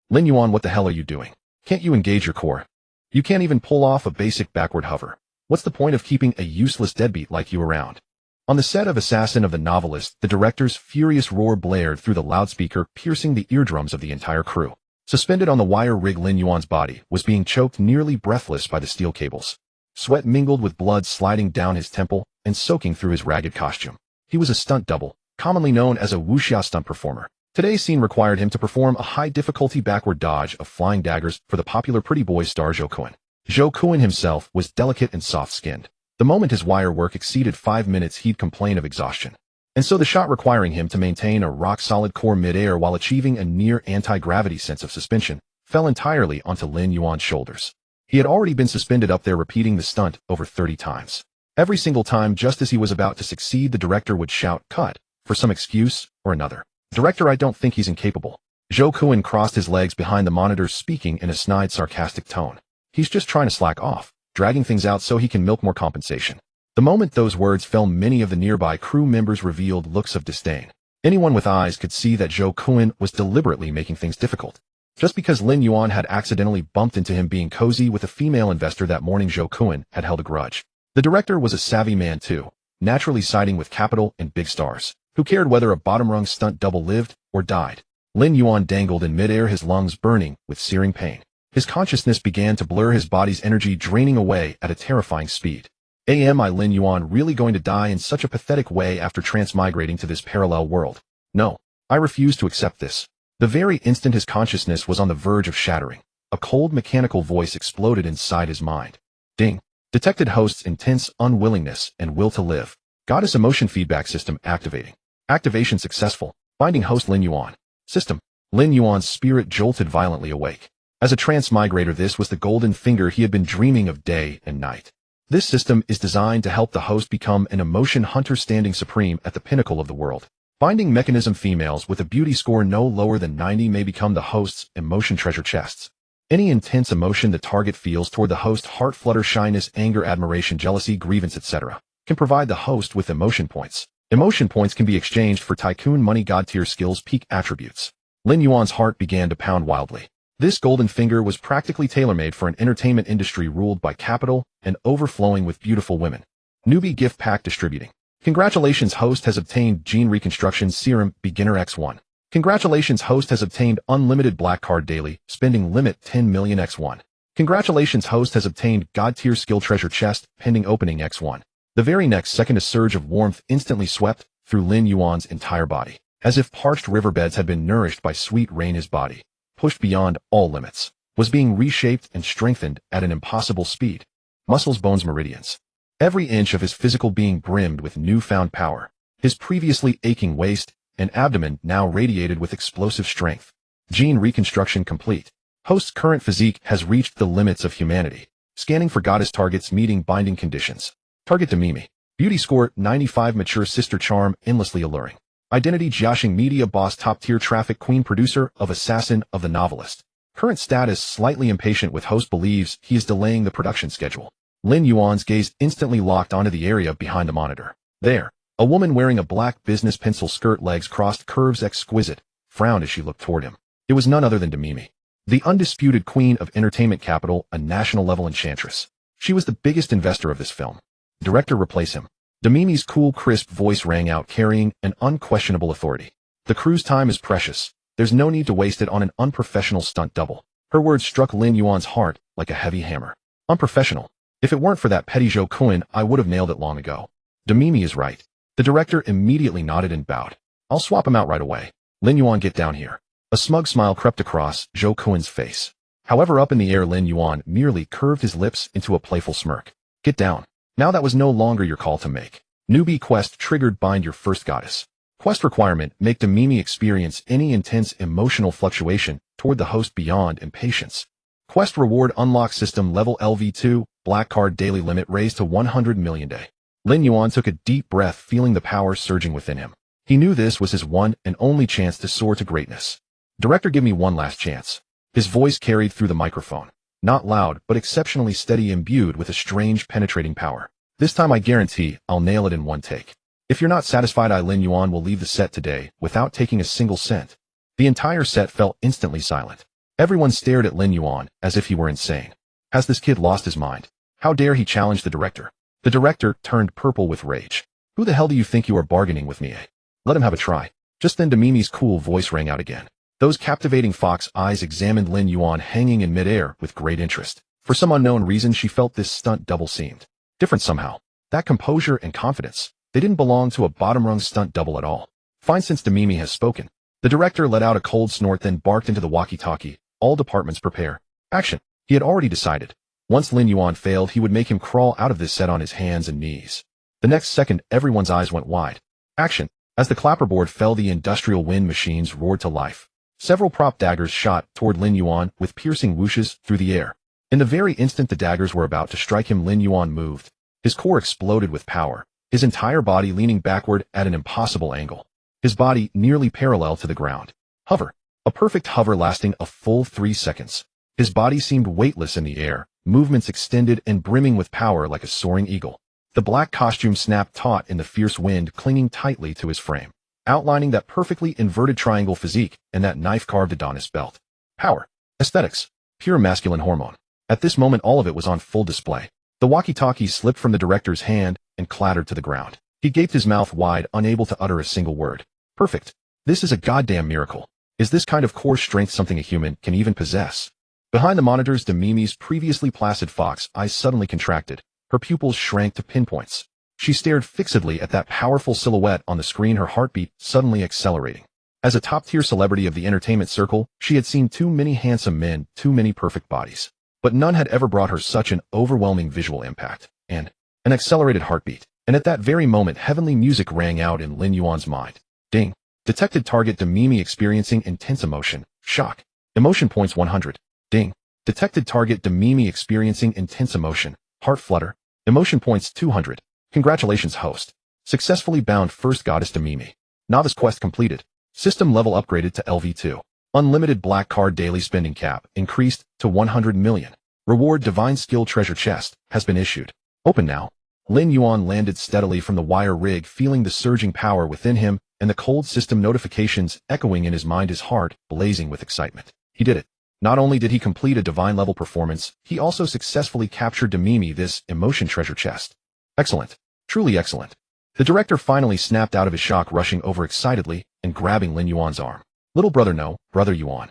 Lin Yuan, what the hell are you doing? Can't you engage your core? You can't even pull off a basic backward hover. What's the point of keeping a useless deadbeat like you around? On the set of Assassin of the Novelist, the director's furious roar blared through the loudspeaker, piercing the eardrums of the entire crew. Suspended on the wire rig, Lin Yuan's body was being choked nearly breathless by the steel cables. Sweat mingled with blood sliding down his temple and soaking through his ragged costume. He was a stunt double, commonly known as a wuxia stunt performer. Today's scene required him to perform a high-difficulty backward dodge of flying daggers for the popular pretty boy star Zhou Kun. Zhou Kun himself was delicate and soft-skinned. The moment his wire work exceeded 5 minutes, he'd complain of exhaustion. And so the shot requiring him to maintain a rock-solid core mid-air while achieving a near anti-gravity sense of suspension fell entirely onto Lin Yuan's shoulders. He had already been suspended up there, repeating the stunt over 30 times. Every single time, just as he was about to succeed, the director would shout, "Cut," for some excuse or another. "Director, I don't think he's incapable." Zhou Kun crossed his legs behind the monitors, speaking in a snide, sarcastic tone. "He's just trying to slack off, dragging things out so he can milk more compensation." The moment those words fell, many of the nearby crew members revealed looks of disdain. Anyone with eyes could see that Zhou Kun was deliberately making things difficult. Just because Lin Yuan had accidentally bumped into him being cozy with a female investor that morning, Zhou Kun had held a grudge. The director was a savvy man too, naturally siding with capital and big stars. Who cared whether a bottom-rung stunt double lived or died? Lin Yuan dangled in midair, his lungs burning with searing pain. His consciousness began to blur, his body's energy draining away at a terrifying speed. Am I, Lin Yuan, really going to die in such a pathetic way after transmigrating to this parallel world? No, I refuse to accept this. The very instant his consciousness was on the verge of shattering, a cold mechanical voice exploded inside his mind. Ding. Detected host's intense unwillingness and will to live. Goddess emotion feedback system activating. Activation successful. Finding host Lin Yuan. System. Lin Yuan's spirit jolted violently awake. As a transmigrator, this was the golden finger he had been dreaming of day and night. This system is designed to help the host become an emotion hunter, standing supreme at the pinnacle of the world. Finding mechanism. Females with a beauty score no lower than 90 may become the host's emotion treasure chests. Any intense emotion the target feels toward the host, heart flutter, shyness, anger, admiration, jealousy, grievance, etc., can provide the host with emotion points. Emotion points can be exchanged for Tycoon money, god tier skills, peak attributes. Lin Yuan's heart began to pound wildly. This golden finger was practically tailor-made for an entertainment industry ruled by capital and overflowing with beautiful women. Newbie gift pack distributing. Congratulations, host has obtained Gene Reconstruction Serum Beginner X1. Congratulations, host has obtained unlimited black card daily, spending limit 10 million X1. Congratulations, host has obtained god tier skill treasure chest, pending opening X1. The very next second, a surge of warmth instantly swept through Lin Yuan's entire body. As if parched riverbeds had been nourished by sweet rain, his body, pushed beyond all limits, was being reshaped and strengthened at an impossible speed. Muscles, bones, meridians. Every inch of his physical being brimmed with newfound power. His previously aching waist and abdomen now radiated with explosive strength. Gene reconstruction complete. Host's current physique has reached the limits of humanity. Scanning for goddess targets meeting binding conditions. Target Demimi. Beauty score 95, mature sister charm, endlessly alluring. Identity Jiaxing media boss, top tier traffic queen, producer of Assassin of the Novelist. Current status slightly impatient with host, believes he is delaying the production schedule. Lin Yuan's gaze instantly locked onto the area behind the monitor. There, a woman wearing a black business pencil skirt, legs crossed, curves exquisite, frowned as she looked toward him. It was none other than Demimi, the undisputed queen of entertainment capital, a national level enchantress. She was the biggest investor of this film. Director, replace him. Demimi's cool, crisp voice rang out, carrying an unquestionable authority. The crew's time is precious. There's no need to waste it on an unprofessional stunt double. Her words struck Lin Yuan's heart like a heavy hammer. Unprofessional. If it weren't for that petty Zhou Kun, I would have nailed it long ago. Demimi is right. The director immediately nodded and bowed. I'll swap him out right away. Lin Yuan, get down here. A smug smile crept across Zhou Kun's face. However, up in the air, Lin Yuan merely curved his lips into a playful smirk. Get down. Now that was no longer your call to make. Newbie quest triggered, bind your first goddess. Quest requirement, make Demimi experience any intense emotional fluctuation toward the host beyond impatience. Quest reward unlock system level LV2, black card daily limit raised to 100 million day. Lin Yuan took a deep breath, feeling the power surging within him. He knew this was his one and only chance to soar to greatness. Director, give me one last chance. His voice carried through the microphone. Not loud, but exceptionally steady, imbued with a strange penetrating power. This time I guarantee I'll nail it in one take. If you're not satisfied, Lin Yuan will leave the set today without taking a single cent. The entire set fell instantly silent. Everyone stared at Lin Yuan as if he were insane. Has this kid lost his mind? How dare he challenge the director? The director turned purple with rage. Who the hell do you think you are bargaining with me, eh? Let him have a try. Just then Demimi's cool voice rang out again. Those captivating fox eyes examined Lin Yuan hanging in midair with great interest. For some unknown reason she felt this stunt double seemed different somehow. That composure and confidence, they didn't belong to a bottom-rung stunt double at all. Fine, since Demimi has spoken. The director let out a cold snort, then barked into the walkie-talkie. All departments prepare. Action. He had already decided. Once Lin Yuan failed, he would make him crawl out of this set on his hands and knees. The next second, everyone's eyes went wide. Action. As the clapperboard fell, the industrial wind machines roared to life. Several prop daggers shot toward Lin Yuan with piercing whooshes through the air. In the very instant the daggers were about to strike him, Lin Yuan moved. His core exploded with power, his entire body leaning backward at an impossible angle. His body nearly parallel to the ground. Hover. A perfect hover lasting a full 3 seconds. His body seemed weightless in the air, movements extended and brimming with power like a soaring eagle. The black costume snapped taut in the fierce wind, clinging tightly to his frame, outlining that perfectly inverted triangle physique and that knife-carved Adonis belt. Power. Aesthetics. Pure masculine hormone. At this moment all of it was on full display. The walkie-talkie slipped from the director's hand and clattered to the ground. He gaped his mouth wide, unable to utter a single word. Perfect. This is a goddamn miracle. Is this kind of core strength something a human can even possess? Behind the monitors, Demimi's previously placid fox eyes suddenly contracted. Her pupils shrank to pinpoints. She stared fixedly at that powerful silhouette on the screen, her heartbeat suddenly accelerating. As a top-tier celebrity of the entertainment circle, she had seen too many handsome men, too many perfect bodies. But none had ever brought her such an overwhelming visual impact, and an accelerated heartbeat. And at that very moment, heavenly music rang out in Lin Yuan's mind. Ding. Detected target Demimi experiencing intense emotion. Shock. Emotion points 100. Ding. Detected target Demimi experiencing intense emotion. Heart flutter. Emotion points 200. Congratulations, host. Successfully bound first goddess Demimi. Novice quest completed. System level upgraded to LV2. Unlimited black card daily spending cap increased to 100 million. Reward divine skill treasure chest has been issued. Open now. Lin Yuan landed steadily from the wire rig, feeling the surging power within him and the cold system notifications echoing in his mind, his heart blazing with excitement. He did it. Not only did he complete a divine level performance, he also successfully captured Demimi, this emotion treasure chest. Excellent. Truly excellent. The director finally snapped out of his shock, rushing over excitedly and grabbing Lin Yuan's arm. Little brother, no, brother Yuan.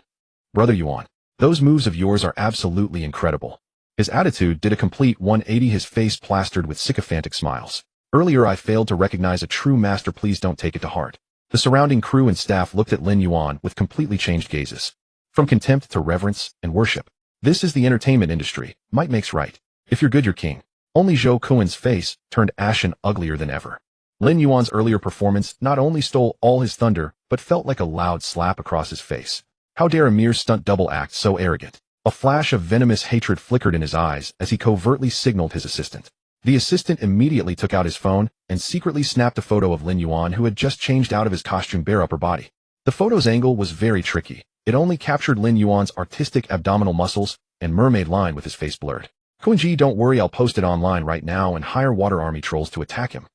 Brother Yuan. Those moves of yours are absolutely incredible. His attitude did a complete 180, his face plastered with sycophantic smiles. Earlier I failed to recognize a true master, please don't take it to heart. The surrounding crew and staff looked at Lin Yuan with completely changed gazes. From contempt to reverence and worship. This is the entertainment industry. Might makes right. If you're good, you're king. Only Zhou Kuan's face turned ashen, uglier than ever. Lin Yuan's earlier performance not only stole all his thunder, but felt like a loud slap across his face. How dare a mere stunt double act so arrogant? A flash of venomous hatred flickered in his eyes as he covertly signaled his assistant. The assistant immediately took out his phone and secretly snapped a photo of Lin Yuan, who had just changed out of his costume, bare upper body. The photo's angle was very tricky. It only captured Lin Yuan's artistic abdominal muscles and mermaid line with his face blurred. Kunji, don't worry, I'll post it online right now and hire water army trolls to attack him.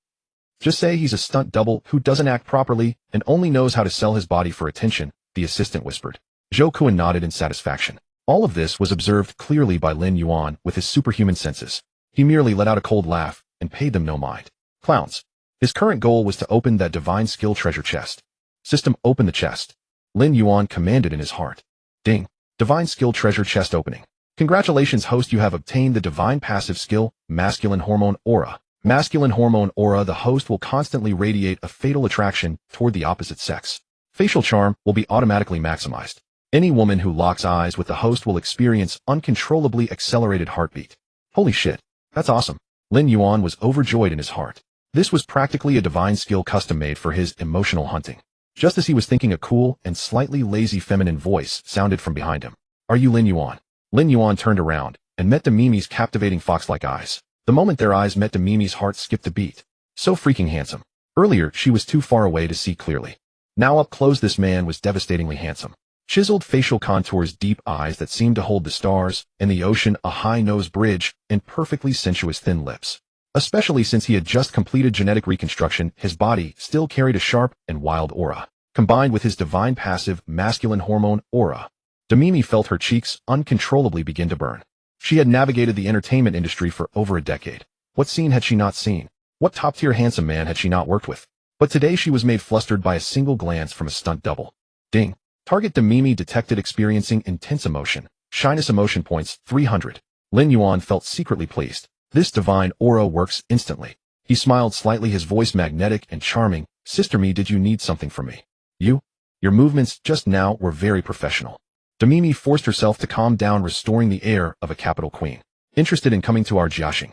Just say he's a stunt double who doesn't act properly and only knows how to sell his body for attention, the assistant whispered. Zhou Kuan nodded in satisfaction. All of this was observed clearly by Lin Yuan with his superhuman senses. He merely let out a cold laugh and paid them no mind. Clowns. His current goal was to open that divine skill treasure chest. System, open the chest. Lin Yuan commanded in his heart. Ding. Divine skill treasure chest opening. Congratulations, host, you have obtained the divine passive skill, masculine hormone aura. Masculine hormone aura. The host will constantly radiate a fatal attraction toward the opposite sex. Facial charm will be automatically maximized. Any woman who locks eyes with the host will experience uncontrollably accelerated heartbeat. Holy shit. That's awesome. Lin Yuan was overjoyed in his heart. This was practically a divine skill custom made for his emotional hunting. Just as he was thinking, a cool and slightly lazy feminine voice sounded from behind him. Are you Lin Yuan? Lin Yuan turned around and met Demimi's captivating fox-like eyes. The moment their eyes met, Demimi's heart skipped a beat. So freaking handsome. Earlier, she was too far away to see clearly. Now up close, this man was devastatingly handsome. Chiseled facial contours, deep eyes that seemed to hold the stars and the ocean, a high nose bridge, and perfectly sensuous thin lips. Especially since he had just completed genetic reconstruction, his body still carried a sharp and wild aura, combined with his divine passive masculine hormone aura. Demimi felt her cheeks uncontrollably begin to burn. She had navigated the entertainment industry for over a decade. What scene had she not seen? What top-tier handsome man had she not worked with? But today she was made flustered by a single glance from a stunt double. Ding. Target Demimi detected experiencing intense emotion. Shyness emotion points 300. Lin Yuan felt secretly pleased. This divine aura works instantly. He smiled slightly, his voice magnetic and charming. Sister Me, did you need something from me? Your movements just now were very professional. Demimi forced herself to calm down, restoring the air of a capital queen. Interested in coming to our jiaxing?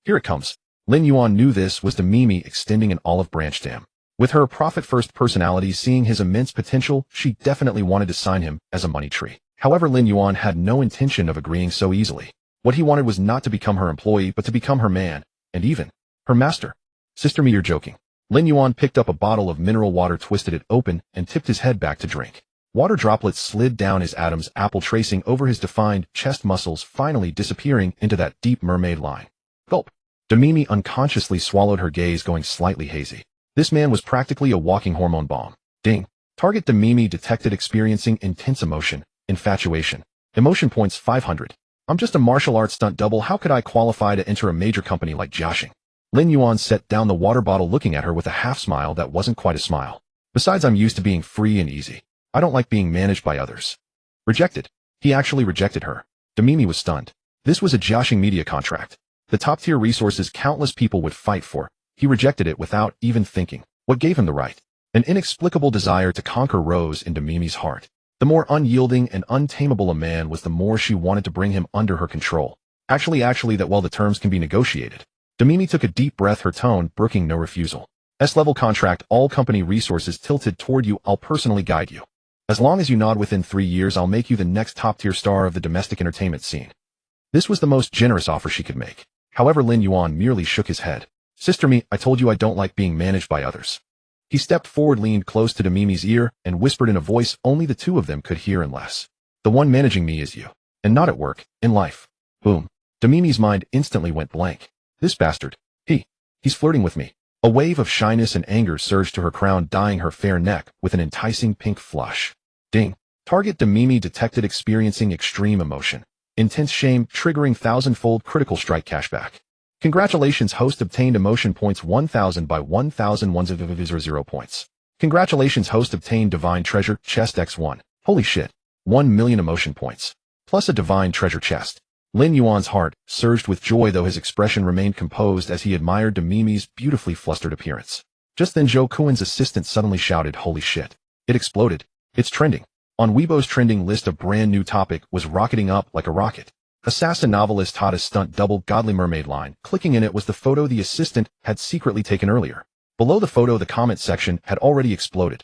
Here it comes. Lin Yuan knew this was Demimi extending an olive branch to him. With her profit-first personality seeing his immense potential, she definitely wanted to sign him as a money tree. However, Lin Yuan had no intention of agreeing so easily. What he wanted was not to become her employee, but to become her man, and even her master. Sister Me, you're joking. Lin Yuan picked up a bottle of mineral water, twisted it open, and tipped his head back to drink. Water droplets slid down his Adam's apple, tracing over his defined chest muscles, finally disappearing into that deep mermaid line. Gulp. Demimi unconsciously swallowed, her gaze going slightly hazy. This man was practically a walking hormone bomb. Ding. Target Demimi detected experiencing intense emotion. Infatuation. Emotion points 500. I'm just a martial arts stunt double. How could I qualify to enter a major company like jiaxing? Lin Yuan set down the water bottle, looking at her with a half smile that wasn't quite a smile. Besides, I'm used to being free and easy. I don't like being managed by others. Rejected. He actually rejected her. Demimi was stunned. This was a jiaxing media contract. The top-tier resources countless people would fight for. He rejected it without even thinking. What gave him the right? An inexplicable desire to conquer rose in Demimi's heart. The more unyielding and untamable a man was, the more she wanted to bring him under her control. Actually that while the terms can be negotiated. Demimi took a deep breath, her tone brooking no refusal. S-level contract, all company resources tilted toward you. I'll personally guide you. As long as you nod within 3 years, I'll make you the next top-tier star of the domestic entertainment scene. This was the most generous offer she could make. However, Lin Yuan merely shook his head. Sister Me, I told you I don't like being managed by others. He stepped forward, leaned close to Demimi's ear, and whispered in a voice only the two of them could hear unless. The one managing me is you. And not at work, in life. Boom. Demimi's mind instantly went blank. This bastard. He's flirting with me. A wave of shyness and anger surged to her crown, dyeing her fair neck with an enticing pink flush. Ding. Target Demimi detected experiencing extreme emotion. Intense shame, triggering 1,000-fold critical strike cashback. Congratulations, host obtained emotion points 1,000 by 1,000 points. Congratulations, host obtained divine treasure chest x1. Holy shit. 1 million emotion points. Plus a divine treasure chest. Lin Yuan's heart surged with joy, though his expression remained composed as he admired Demimi's beautifully flustered appearance. Just then Zhou Kuan's assistant suddenly shouted, holy shit. It exploded. It's trending. On Weibo's trending list, a brand new topic was rocketing up like a rocket. Assassin novelist Tada's stunt double godly mermaid line. Clicking in it was the photo the assistant had secretly taken earlier. Below the photo, the comment section had already exploded.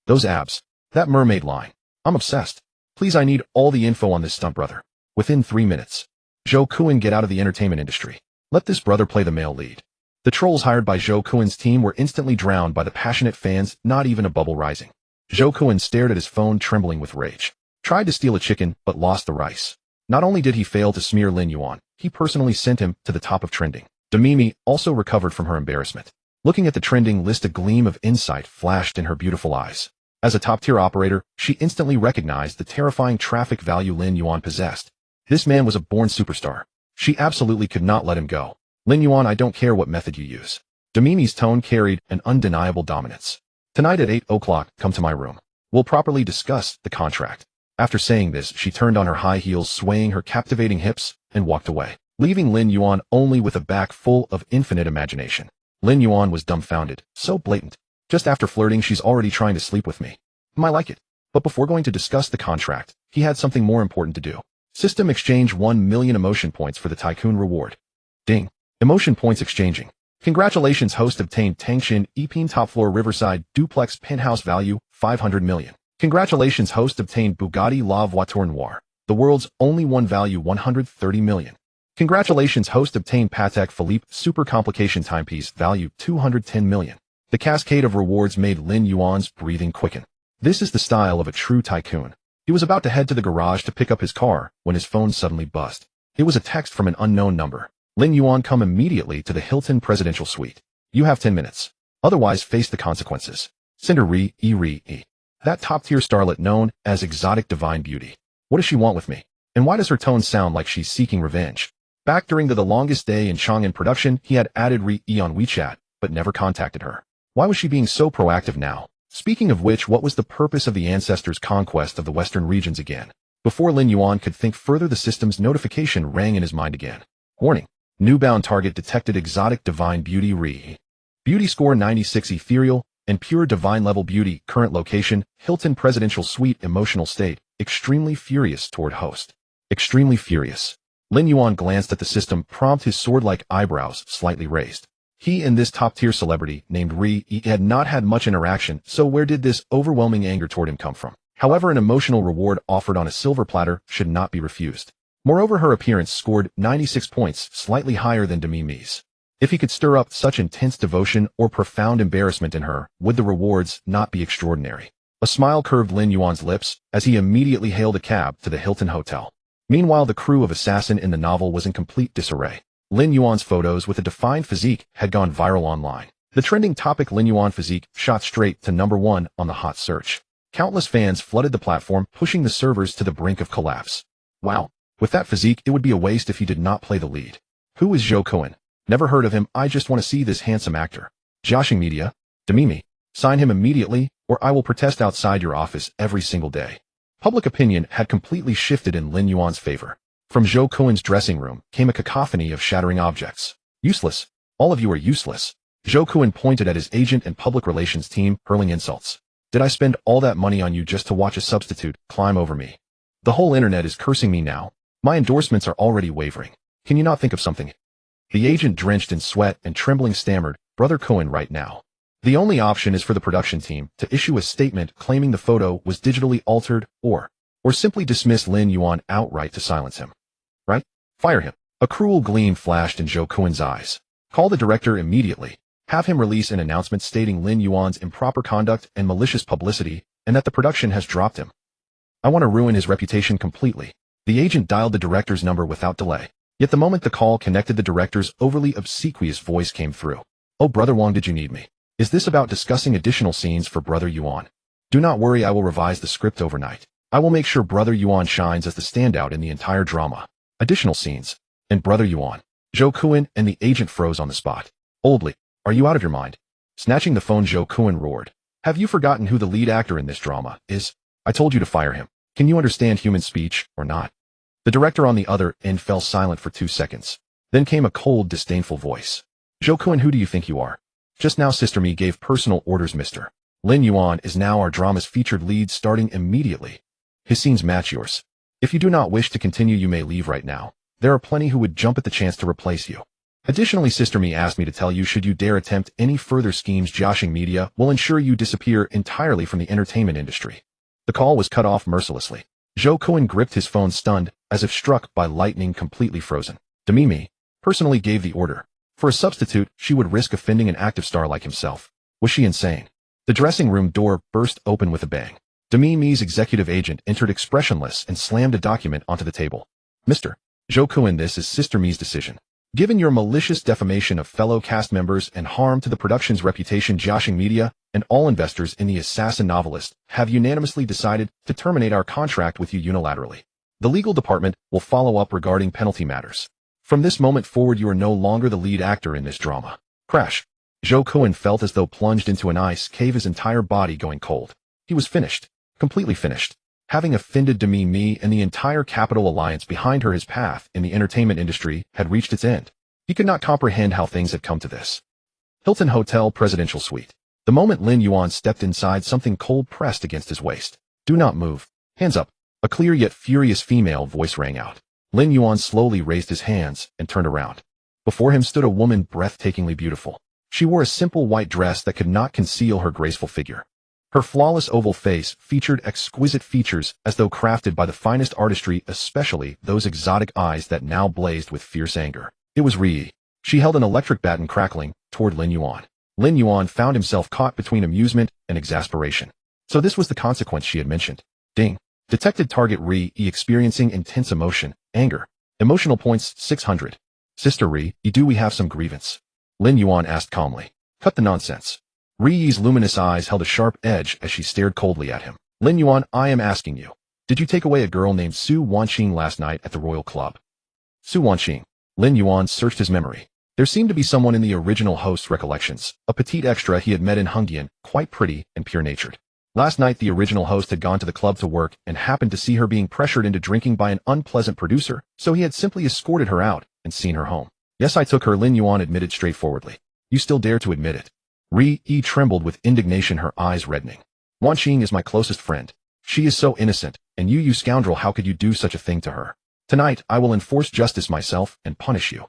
Those abs. That mermaid line. I'm obsessed. Please, I need all the info on this stunt brother. Within 3 minutes. Zhou Kuan, get out of the entertainment industry. Let this brother play the male lead. The trolls hired by Zhou Kuan's team were instantly drowned by the passionate fans, not even a bubble rising. Zhou Kuan stared at his phone, trembling with rage. Tried to steal a chicken, but lost the rice. Not only did he fail to smear Lin Yuan, he personally sent him to the top of trending. Demimi also recovered from her embarrassment. Looking at the trending list, a gleam of insight flashed in her beautiful eyes. As a top-tier operator, she instantly recognized the terrifying traffic value Lin Yuan possessed. This man was a born superstar. She absolutely could not let him go. Lin Yuan, I don't care what method you use. Demimi's tone carried an undeniable dominance. Tonight at 8 o'clock, come to my room. We'll properly discuss the contract. After saying this, she turned on her high heels, swaying her captivating hips, and walked away, leaving Lin Yuan only with a back full of infinite imagination. Lin Yuan was dumbfounded. So blatant. Just after flirting, she's already trying to sleep with me. I like it. But before going to discuss the contract, he had something more important to do. System exchange 1 million emotion points for the Tycoon reward. Ding. Emotion points exchanging. Congratulations, host obtained Tangshan Epine top floor Riverside duplex penthouse value 500 million. Congratulations, host obtained Bugatti La Voiture Noire, the world's only one value 130 million. Congratulations, host obtained Patek Philippe super complication timepiece value 210 million. The cascade of rewards made Lin Yuan's breathing quicken. This is the style of a true tycoon. He was about to head to the garage to pick up his car when his phone suddenly buzzed. It was a text from an unknown number. Lin Yuan, come immediately to the Hilton Presidential Suite. You have 10 minutes. Otherwise, face the consequences. Cinder Re. That top-tier starlet known as exotic divine beauty. What does she want with me? And why does her tone sound like she's seeking revenge? Back during the longest day in Chang'an production, he had added Ri on WeChat, but never contacted her. Why was she being so proactive now? Speaking of which, what was the purpose of the ancestors' conquest of the western regions again? Before Lin Yuan could think further, the system's notification rang in his mind again. Warning. Newbound target detected. Exotic divine beauty Ri. Beauty score 96, ethereal and pure divine level beauty. Current location, Hilton Presidential Suite. Emotional state, extremely furious toward host. Extremely furious. Lin Yuan glanced at the system prompt, his sword-like eyebrows slightly raised. He and this top-tier celebrity named Ri had not had much interaction, so where did this overwhelming anger toward him come from? However, an emotional reward offered on a silver platter should not be refused. Moreover, her appearance scored 96 points, slightly higher than Demi Mi's. If he could stir up such intense devotion or profound embarrassment in her, would the rewards not be extraordinary? A smile curved Lin Yuan's lips as he immediately hailed a cab to the Hilton Hotel. Meanwhile, the crew of Assassin in the novel was in complete disarray. Lin Yuan's photos with a defined physique had gone viral online. The trending topic Lin Yuan physique shot straight to #1 on the hot search. Countless fans flooded the platform, pushing the servers to the brink of collapse. Wow. With that physique, it would be a waste if he did not play the lead. Who is Zhou Cohen? Never heard of him. I just want to see this handsome actor. Joshing Media. Demi. Sign him immediately, or I will protest outside your office every single day. Public opinion had completely shifted in Lin Yuan's favor. From Zhou Cohen's dressing room came a cacophony of shattering objects. Useless. All of you are useless. Zhou Cohen pointed at his agent and public relations team, hurling insults. Did I spend all that money on you just to watch a substitute climb over me? The whole internet is cursing me now. My endorsements are already wavering. Can you not think of something? The agent, drenched in sweat and trembling, stammered, Brother Cohen, right now. The only option is for the production team to issue a statement claiming the photo was digitally altered or simply dismiss Lin Yuan outright to silence him. Right? Fire him. A cruel gleam flashed in Zhou Cohen's eyes. Call the director immediately. Have him release an announcement stating Lin Yuan's improper conduct and malicious publicity, and that the production has dropped him. I want to ruin his reputation completely. The agent dialed the director's number without delay. Yet the moment the call connected, the director's overly obsequious voice came through. Oh, Brother Wang, did you need me? Is this about discussing additional scenes for Brother Yuan? Do not worry, I will revise the script overnight. I will make sure Brother Yuan shines as the standout in the entire drama. Additional scenes. And Brother Yuan. Zhou Cohen and the agent froze on the spot. Oldly, are you out of your mind? Snatching the phone, Zhou Cohen roared. Have you forgotten who the lead actor in this drama is? I told you to fire him. Can you understand human speech or not? The director on the other end fell silent for 2 seconds. Then came a cold, disdainful voice. Zhou Cohen, who do you think you are? Just now Sister Me gave personal orders, Mr. Lin Yuan is now our drama's featured lead, starting immediately. His scenes match yours. If you do not wish to continue, you may leave right now. There are plenty who would jump at the chance to replace you. Additionally, Sister Me asked me to tell you, should you dare attempt any further schemes, Joshing Media will ensure you disappear entirely from the entertainment industry. The call was cut off mercilessly. Zhou Cohen gripped his phone, stunned, as if struck by lightning, completely frozen. Demi Mi personally gave the order. For a substitute, she would risk offending an active star like himself. Was she insane? The dressing room door burst open with a bang. Demi Mi's executive agent entered expressionless and slammed a document onto the table. Mr. Zhou Cohen, this is Sister Mi's decision. Given your malicious defamation of fellow cast members and harm to the production's reputation, Joshing Media and all investors in the Assassin novelist have unanimously decided to terminate our contract with you unilaterally. The legal department will follow up regarding penalty matters. From this moment forward, you are no longer the lead actor in this drama. Crash. Zhou Cohen felt as though plunged into an ice cave, his entire body going cold. He was finished. Completely finished. Having offended Demi Mi and the entire Capital Alliance behind her, his path in the entertainment industry had reached its end. He could not comprehend how things had come to this. Hilton Hotel Presidential Suite. The moment Lin Yuan stepped inside, something cold pressed against his waist. Do not move. Hands up. A clear yet furious female voice rang out. Lin Yuan slowly raised his hands and turned around. Before him stood a woman breathtakingly beautiful. She wore a simple white dress that could not conceal her graceful figure. Her flawless oval face featured exquisite features as though crafted by the finest artistry, especially those exotic eyes that now blazed with fierce anger. It was Ri. She held an electric baton crackling toward Lin Yuan. Lin Yuan found himself caught between amusement and exasperation. So this was the consequence she had mentioned. Ding. Detected target Ri experiencing intense emotion, anger. Emotional points 600. Sister Ri, do we have some grievance? Lin Yuan asked calmly. Cut the nonsense. Ri's luminous eyes held a sharp edge as she stared coldly at him. Lin Yuan, I am asking you. Did you take away a girl named Su Wanqing last night at the Royal Club? Su Wanqing. Lin Yuan searched his memory. There seemed to be someone in the original host's recollections, a petite extra he had met in Hengdian, quite pretty and pure-natured. Last night the original host had gone to the club to work and happened to see her being pressured into drinking by an unpleasant producer, so he had simply escorted her out and seen her home. Yes, I took her, Lin Yuan admitted straightforwardly. You still dare to admit it? Ri trembled with indignation, her eyes reddening. Wanqing is my closest friend. She is so innocent, and you scoundrel, how could you do such a thing to her? Tonight I will enforce justice myself and punish you.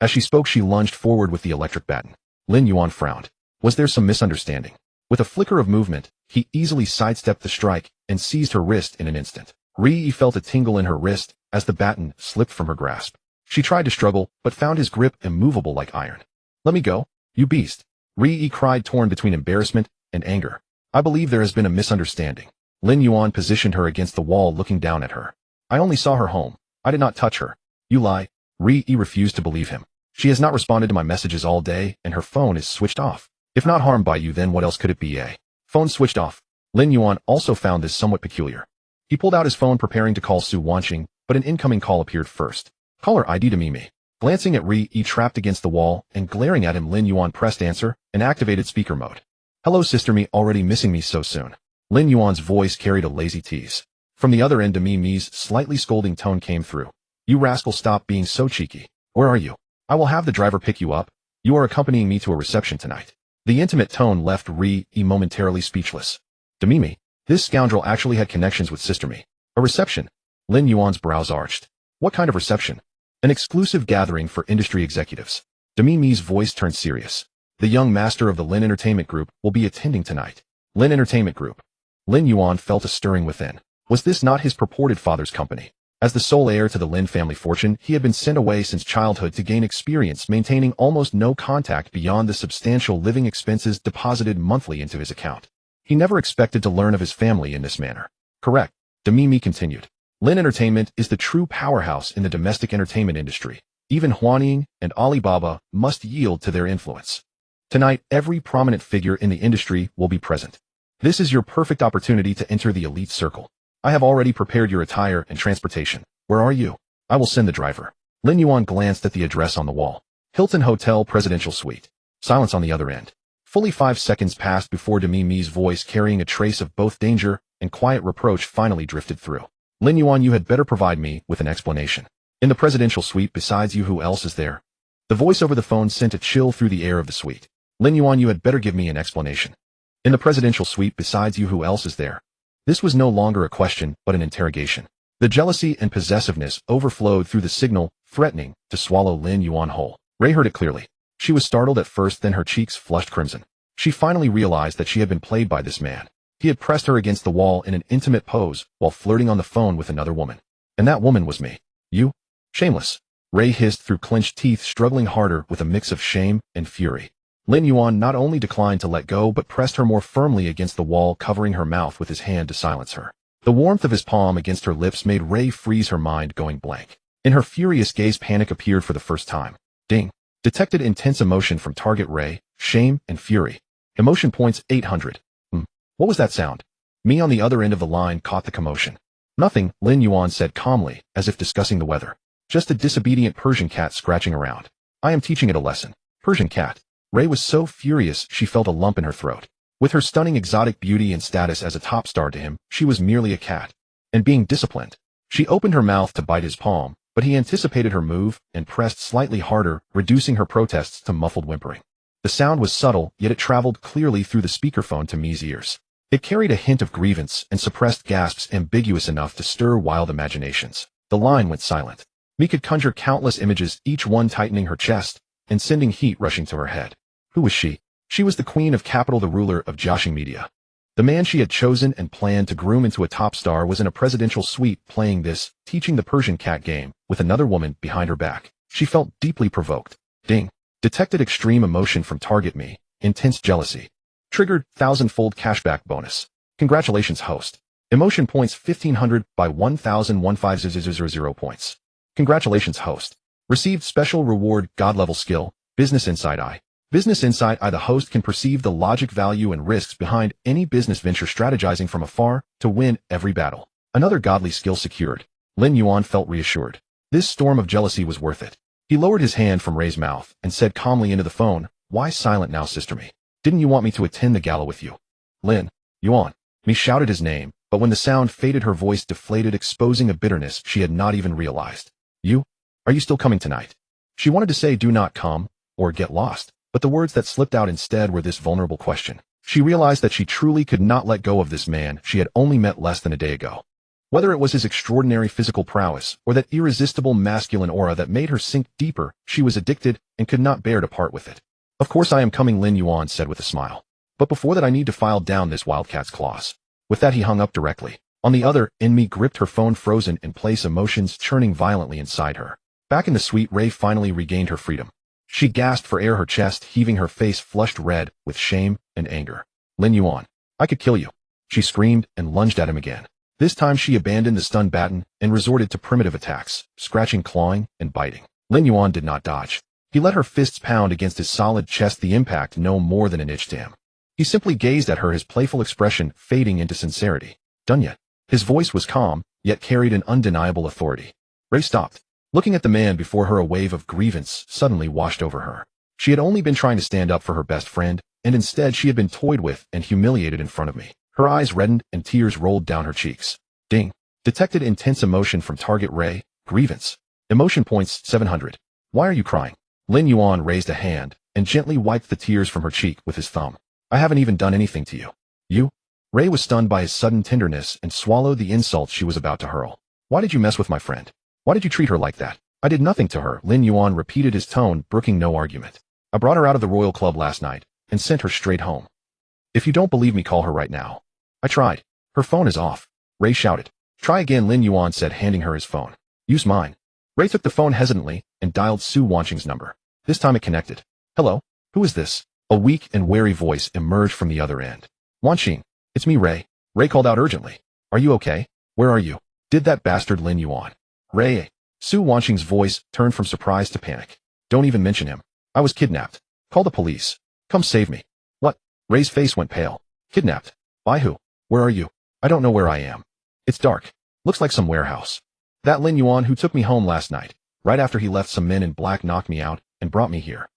As she spoke, she lunged forward with the electric baton. Lin Yuan frowned. Was there some misunderstanding? With a flicker of movement, he easily sidestepped the strike and seized her wrist in an instant. Ri felt a tingle in her wrist as the baton slipped from her grasp. She tried to struggle, but found his grip immovable like iron. Let me go, you beast. Ri cried, torn between embarrassment and anger. I believe there has been a misunderstanding. Lin Yuan positioned her against the wall, looking down at her. I only saw her home. I did not touch her. You lie. Ri refused to believe him. She has not responded to my messages all day, and her phone is switched off. If not harmed by you, then what else could it be? Phone switched off. Lin Yuan also found this somewhat peculiar. He pulled out his phone, preparing to call Su Wanqing, but an incoming call appeared first. Caller ID to Mimi. Glancing at Ri trapped against the wall and glaring at him, Lin Yuan pressed answer and activated speaker mode. Hello sister, me already missing me so soon. Lin Yuan's voice carried a lazy tease. From the other end, Mimi's slightly scolding tone came through. You rascal, stop being so cheeky. Where are you? I will have the driver pick you up. You are accompanying me to a reception tonight. The intimate tone left Ri momentarily speechless. Mimi, this scoundrel actually had connections with Sister Me. A reception? Lin Yuan's brows arched. What kind of reception? An exclusive gathering for industry executives. Mimi's voice turned serious. The young master of the Lin Entertainment Group will be attending tonight. Lin Entertainment Group. Lin Yuan felt a stirring within. Was this not his purported father's company? As the sole heir to the Lin family fortune, he had been sent away since childhood to gain experience, maintaining almost no contact beyond the substantial living expenses deposited monthly into his account. He never expected to learn of his family in this manner. Correct. Mimi continued. Lin Entertainment is the true powerhouse in the domestic entertainment industry. Even Huanying and Alibaba must yield to their influence. Tonight, every prominent figure in the industry will be present. This is your perfect opportunity to enter the elite circle. I have already prepared your attire and transportation. Where are you? I will send the driver. Lin Yuan glanced at the address on the wall. Hilton Hotel Presidential Suite. Silence on the other end. Fully 5 seconds passed before Mimi's voice, carrying a trace of both danger and quiet reproach, finally drifted through. Lin Yuan, you had better provide me with an explanation. In the presidential suite, besides you, who else is there? The voice over the phone sent a chill through the air of the suite. Lin Yuan, you had better give me an explanation. In the presidential suite, besides you, who else is there? This was no longer a question, but an interrogation. The jealousy and possessiveness overflowed through the signal, threatening to swallow Lin Yuan whole. Ray heard it clearly. She was startled at first, then her cheeks flushed crimson. She finally realized that she had been played by this man. He had pressed her against the wall in an intimate pose while flirting on the phone with another woman. And that woman was me. You? Shameless. Ray hissed through clenched teeth, struggling harder with a mix of shame and fury. Lin Yuan not only declined to let go, but pressed her more firmly against the wall, covering her mouth with his hand to silence her. The warmth of his palm against her lips made Ray freeze, her mind going blank. In her furious gaze, panic appeared for the first time. Ding. Detected intense emotion from target Ray, shame and fury. Emotion points 800. What was that sound? Me on the other end of the line caught the commotion. Nothing, Lin Yuan said calmly, as if discussing the weather. Just a disobedient Persian cat scratching around. I am teaching it a lesson. Persian cat. Ray was so furious she felt a lump in her throat. With her stunning exotic beauty and status as a top star to him, she was merely a cat. And being disciplined. She opened her mouth to bite his palm, but he anticipated her move and pressed slightly harder, reducing her protests to muffled whimpering. The sound was subtle, yet it traveled clearly through the speakerphone to Mi's ears. It carried a hint of grievance and suppressed gasps ambiguous enough to stir wild imaginations. The line went silent. Mi could conjure countless images, each one tightening her chest and sending heat rushing to her head. Who was she? She was the queen of capital, the ruler of Jiaxing Media. The man she had chosen and planned to groom into a top star was in a presidential suite playing this, teaching the Persian cat game, with another woman behind her back. She felt deeply provoked. Ding. Detected extreme emotion from target Me. Intense jealousy. Triggered 1,000-fold cashback bonus. Congratulations, host. Emotion points 1,500 by 1,015,000 points. Congratulations, host. Received special reward, God level skill, Business Insight I. Business Insight I. The host can perceive the logic, value, and risks behind any business venture, strategizing from afar to win every battle. Another godly skill secured. Lin Yuan felt reassured. This storm of jealousy was worth it. He lowered his hand from Ray's mouth and said calmly into the phone, "Why silent now, sister me? Didn't you want me to attend the gala with you?" Lin Yuan. Me shouted his name, but when the sound faded her voice deflated, exposing a bitterness she had not even realized. Are you still coming tonight?" She wanted to say do not come, or get lost, but the words that slipped out instead were this vulnerable question. She realized that she truly could not let go of this man she had only met less than a day ago. Whether it was his extraordinary physical prowess or that irresistible masculine aura that made her sink deeper, she was addicted and could not bear to part with it. "Of course I am coming," Lin Yuan said with a smile. "But before that I need to file down this wildcat's claws." With that he hung up directly. On the other end, Me gripped her phone, frozen in place, emotions churning violently inside her. Back in the suite, Ray finally regained her freedom. She gasped for air, her chest heaving, her face flushed red with shame and anger. "Lin Yuan, I could kill you," she screamed and lunged at him again. This time she abandoned the stun baton and resorted to primitive attacks, scratching, clawing, and biting. Lin Yuan did not dodge. He let her fists pound against his solid chest, the impact no more than an inch to him. He simply gazed at her, his playful expression fading into sincerity. "Done yet?" His voice was calm, yet carried an undeniable authority. Ray stopped. Looking at the man before her, a wave of grievance suddenly washed over her. She had only been trying to stand up for her best friend, and instead she had been toyed with and humiliated in front of me. Her eyes reddened and tears rolled down her cheeks. Ding. Detected intense emotion from target Ray. Grievance. Emotion points 700. "Why are you crying?" Lin Yuan raised a hand and gently wiped the tears from her cheek with his thumb. "I haven't even done anything to you." "You?" Ray was stunned by his sudden tenderness and swallowed the insults she was about to hurl. "Why did you mess with my friend? Why did you treat her like that?" "I did nothing to her," Lin Yuan repeated, his tone brooking no argument. "I brought her out of the royal club last night and sent her straight home. If you don't believe me, call her right now." "I tried. Her phone is off," Ray shouted. "Try again," Lin Yuan said, handing her his phone. "Use mine." Ray took the phone hesitantly and dialed Su Wanqing's number. This time it connected. "Hello? Who is this?" A weak and wary voice emerged from the other end. "Wanqing, it's me, Ray." Ray called out urgently. "Are you okay? Where are you?" "Did that bastard Lin Yuan." "Ray." Su Wanqing's voice turned from surprise to panic. "Don't even mention him. I was kidnapped. Call the police. Come save me." "What?" Ray's face went pale. "Kidnapped? By who? Where are you?" "I don't know where I am. It's dark. Looks like some warehouse." "That Lin Yuan who took me home last night. Right after he left, some men in black knocked me out and brought me here.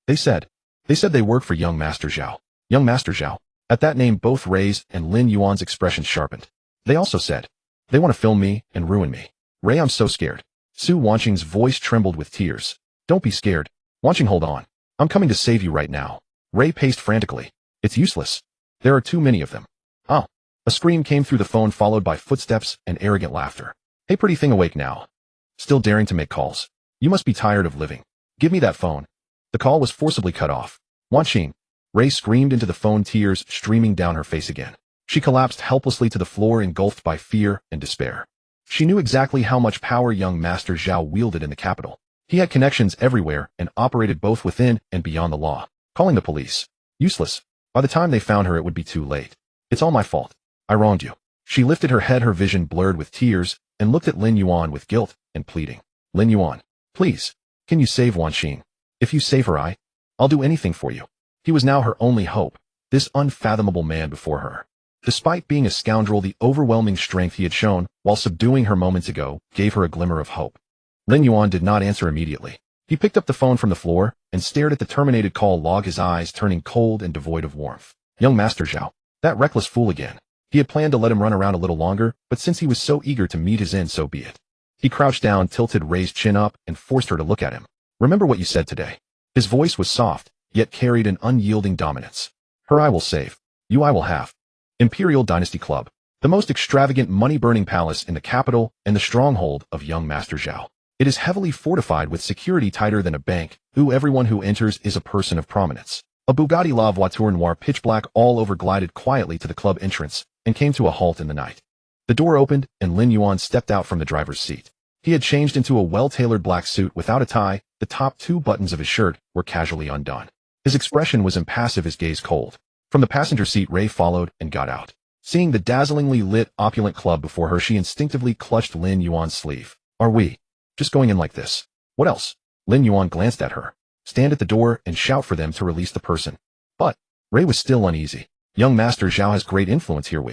They said they work for young Master Zhao." "Young Master Zhao?" At that name, both Ray's and Lin Yuan's expressions sharpened. "They also said they want to film me and ruin me." "Ray, I'm so scared." Su Wanqing's voice trembled with tears. "Don't be scared. Wanqing, hold on. I'm coming to save you right now." Ray paced frantically. "It's useless. There are too many of them." "Oh." A scream came through the phone, followed by footsteps and arrogant laughter. "Hey, pretty thing, awake now? Still daring to make calls? You must be tired of living. Give me that phone." The call was forcibly cut off. "Wanqing." Ray screamed into the phone, tears streaming down her face again. She collapsed helplessly to the floor, engulfed by fear and despair. She knew exactly how much power young Master Zhao wielded in the capital. He had connections everywhere and operated both within and beyond the law. Calling the police. Useless. By the time they found her, it would be too late. "It's all my fault. I wronged you." She lifted her head, her vision blurred with tears, and looked at Lin Yuan with guilt and pleading. "Lin Yuan, please, can you save Wanqing? If you save her, I'll do anything for you." He was now her only hope, this unfathomable man before her. Despite being a scoundrel, the overwhelming strength he had shown while subduing her moments ago gave her a glimmer of hope. Lin Yuan did not answer immediately. He picked up the phone from the floor and stared at the terminated call log, his eyes turning cold and devoid of warmth. Young Master Zhao. That reckless fool again. He had planned to let him run around a little longer, but since he was so eager to meet his end, so be it. He crouched down, tilted Ray's chin up, and forced her to look at him. "Remember what you said today." His voice was soft, yet carried an unyielding dominance. "Her I will save. You I will have." Imperial Dynasty Club. The most extravagant, money-burning palace in the capital and the stronghold of young Master Zhao. It is heavily fortified with security tighter than a bank, everyone who enters is a person of prominence. A Bugatti La Voiture Noire pitch black all over glided quietly to the club entrance and came to a halt in the night. The door opened and Lin Yuan stepped out from the driver's seat. He had changed into a well-tailored black suit without a tie. The top two buttons of his shirt were casually undone. His expression was impassive, his gaze cold. From the passenger seat, Ray followed and got out. Seeing the dazzlingly lit, opulent club before her, she instinctively clutched Lin Yuan's sleeve. "Are we just going in like this? What else?" Lin Yuan glanced at her. "Stand at the door and shout for them to release the person." But Ray was still uneasy. "Young Master Zhao has great influence here.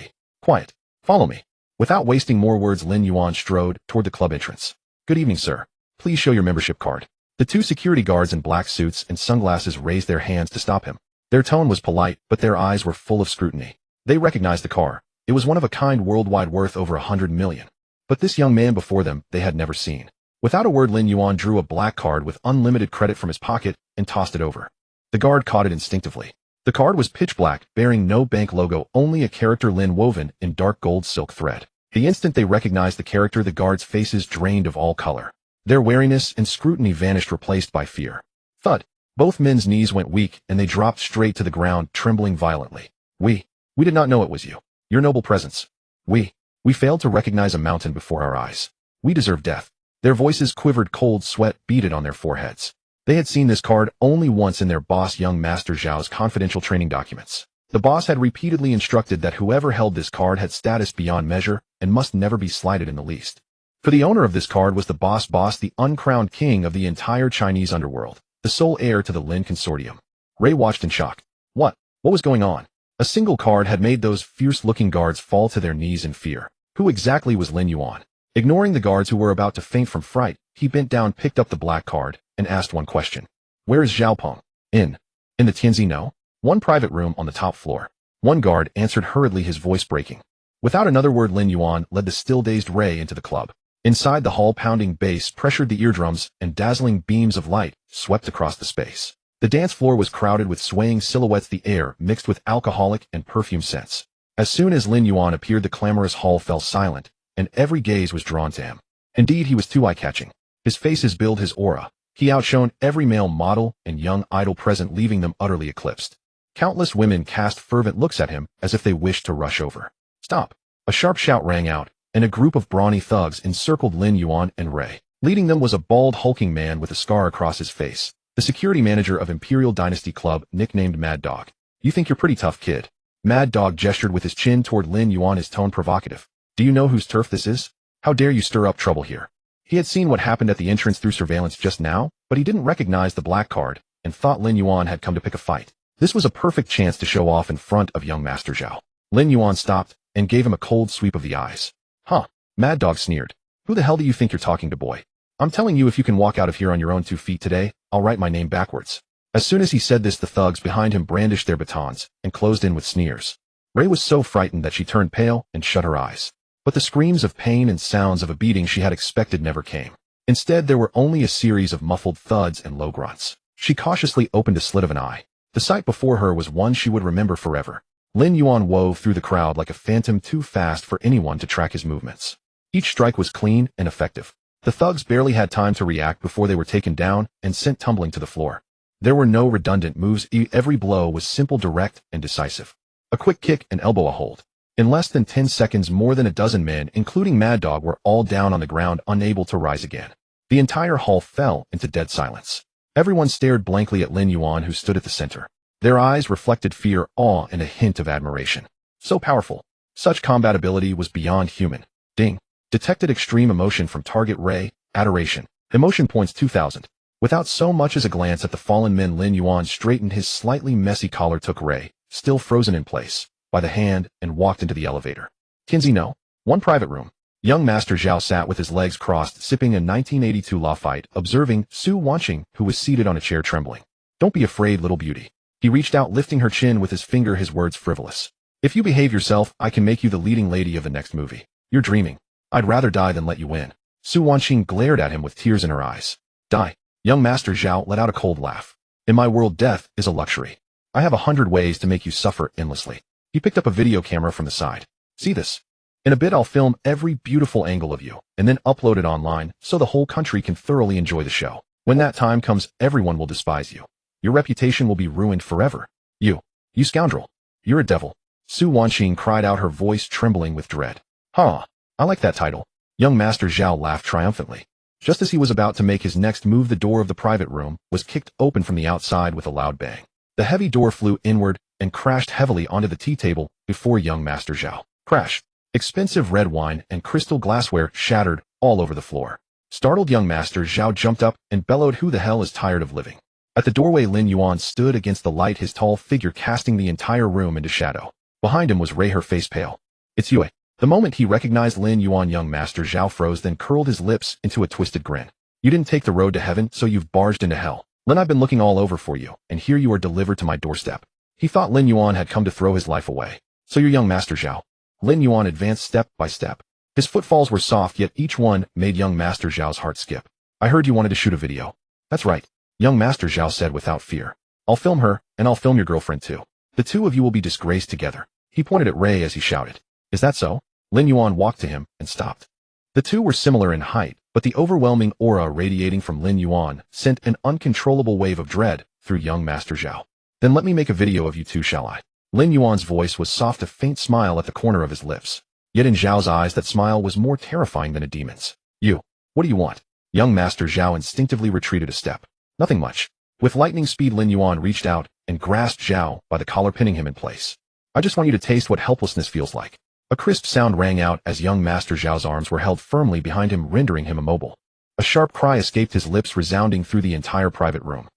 Quiet. Follow me." Without wasting more words, Lin Yuan strode toward the club entrance. Good evening, sir. Please show your membership card. The two security guards in black suits and sunglasses raised their hands to stop him. Their tone was polite, but their eyes were full of scrutiny. They recognized the car. It was one of a kind worldwide worth over 100 million. But this young man before them they had never seen. Without a word, Lin Yuan drew a black card with unlimited credit from his pocket and tossed it over. The guard caught it instinctively. The card was pitch black, bearing no bank logo, only a character Lin woven in dark gold silk thread. The instant they recognized the character, the guards' faces drained of all color. Their wariness and scrutiny vanished, replaced by fear. Thud. Both men's knees went weak, and they dropped straight to the ground, trembling violently. We did not know it was you. Your noble presence. We failed to recognize a mountain before our eyes. We deserve death. Their voices quivered, cold sweat beaded on their foreheads. They had seen this card only once in their boss young Master Zhao's confidential training documents. The boss had repeatedly instructed that whoever held this card had status beyond measure and must never be slighted in the least. For the owner of this card was the boss, the uncrowned king of the entire Chinese underworld, the sole heir to the Lin consortium. Ray watched in shock. What was going on? A single card had made those fierce-looking guards fall to their knees in fear. Who exactly was Lin Yuan? Ignoring the guards who were about to faint from fright, he bent down, picked up the black card, and asked one question. Where is Zhao Peng? In the Tianzi? No. One private room on the top floor. One guard answered hurriedly, his voice breaking. Without another word, Lin Yuan led the still-dazed Ray into the club. Inside, the hall-pounding bass pressured the eardrums, and dazzling beams of light swept across the space. The dance floor was crowded with swaying silhouettes, the air mixed with alcoholic and perfume scents. As soon as Lin Yuan appeared, the clamorous hall fell silent, and every gaze was drawn to him. Indeed, he was too eye-catching. His face, his build, his aura. He outshone every male model and young idol present, leaving them utterly eclipsed. Countless women cast fervent looks at him as if they wished to rush over. Stop! A sharp shout rang out, and a group of brawny thugs encircled Lin Yuan and Ray. Leading them was a bald, hulking man with a scar across his face, the security manager of Imperial Dynasty Club, nicknamed Mad Dog. You think you're pretty tough, kid? Mad Dog gestured with his chin toward Lin Yuan, his tone provocative. Do you know whose turf this is? How dare you stir up trouble here? He had seen what happened at the entrance through surveillance just now, but he didn't recognize the black card, and thought Lin Yuan had come to pick a fight. This was a perfect chance to show off in front of young Master Zhao. Lin Yuan stopped, and gave him a cold sweep of the eyes. Huh? Mad Dog sneered. Who the hell do you think you're talking to, boy? I'm telling you, if you can walk out of here on your own 2 feet today, I'll write my name backwards. As soon as he said this, the thugs behind him brandished their batons, and closed in with sneers. Ray was so frightened that she turned pale and shut her eyes. But the screams of pain and sounds of a beating she had expected never came. Instead, there were only a series of muffled thuds and low grunts. She cautiously opened a slit of an eye. The sight before her was one she would remember forever. Lin Yuan wove through the crowd like a phantom, too fast for anyone to track his movements. Each strike was clean and effective. The thugs barely had time to react before they were taken down and sent tumbling to the floor. There were no redundant moves. Every blow was simple, direct, and decisive. A quick kick, an elbow, a hold. In less than 10 seconds, more than a dozen men, including Mad Dog, were all down on the ground, unable to rise again. The entire hall fell into dead silence. Everyone stared blankly at Lin Yuan, who stood at the center. Their eyes reflected fear, awe, and a hint of admiration. So powerful. Such combat ability was beyond human. Ding. Detected extreme emotion from target Ray. Adoration. Emotion points 2000. Without so much as a glance at the fallen men, Lin Yuan straightened his slightly messy collar, took Ray, still frozen in place, by the hand, and walked into the elevator. Tianzi, no. One private room. Young Master Zhao sat with his legs crossed, sipping a 1982 Lafite, observing Su Wanqing, who was seated on a chair, trembling. Don't be afraid, little beauty. He reached out, lifting her chin with his finger, his words frivolous. If you behave yourself, I can make you the leading lady of the next movie. You're dreaming. I'd rather die than let you win. Su Wanqing glared at him with tears in her eyes. Die. Young Master Zhao let out a cold laugh. In my world, death is a luxury. I have 100 ways to make you suffer endlessly. He picked up a video camera from the side. See this? In a bit, I'll film every beautiful angle of you, and then upload it online so the whole country can thoroughly enjoy the show. When that time comes, everyone will despise you. Your reputation will be ruined forever. You scoundrel. You're a devil. Su Wanqing cried out, her voice trembling with dread. Huh, I like that title. Young Master Zhao laughed triumphantly. Just as he was about to make his next move, the door of the private room was kicked open from the outside with a loud bang. The heavy door flew inward and crashed heavily onto the tea table before young Master Zhao. Crash. Expensive red wine and crystal glassware shattered all over the floor. Startled, young Master Zhao jumped up and bellowed, who the hell is tired of living? At the doorway, Lin Yuan stood against the light, his tall figure casting the entire room into shadow. Behind him was Ray, her face pale. It's you. The moment he recognized Lin Yuan, young Master Zhao froze, then curled his lips into a twisted grin. You didn't take the road to heaven, so you've barged into hell. Lin, I've been looking all over for you, and here you are delivered to my doorstep. He thought Lin Yuan had come to throw his life away. So you're young Master Zhao. Lin Yuan advanced step by step. His footfalls were soft, yet each one made young Master Zhao's heart skip. I heard you wanted to shoot a video. That's right, young Master Zhao said without fear. I'll film her, and I'll film your girlfriend too. The two of you will be disgraced together. He pointed at Ray as he shouted. Is that so? Lin Yuan walked to him and stopped. The two were similar in height, but the overwhelming aura radiating from Lin Yuan sent an uncontrollable wave of dread through young Master Zhao. Then let me make a video of you two, shall I? Lin Yuan's voice was soft, a faint smile at the corner of his lips. Yet in Zhao's eyes that smile was more terrifying than a demon's. You. What do you want? Young Master Zhao instinctively retreated a step. Nothing much. With lightning speed, Lin Yuan reached out and grasped Zhao by the collar, pinning him in place. I just want you to taste what helplessness feels like. A crisp sound rang out as young Master Zhao's arms were held firmly behind him, rendering him immobile. A sharp cry escaped his lips, resounding through the entire private room.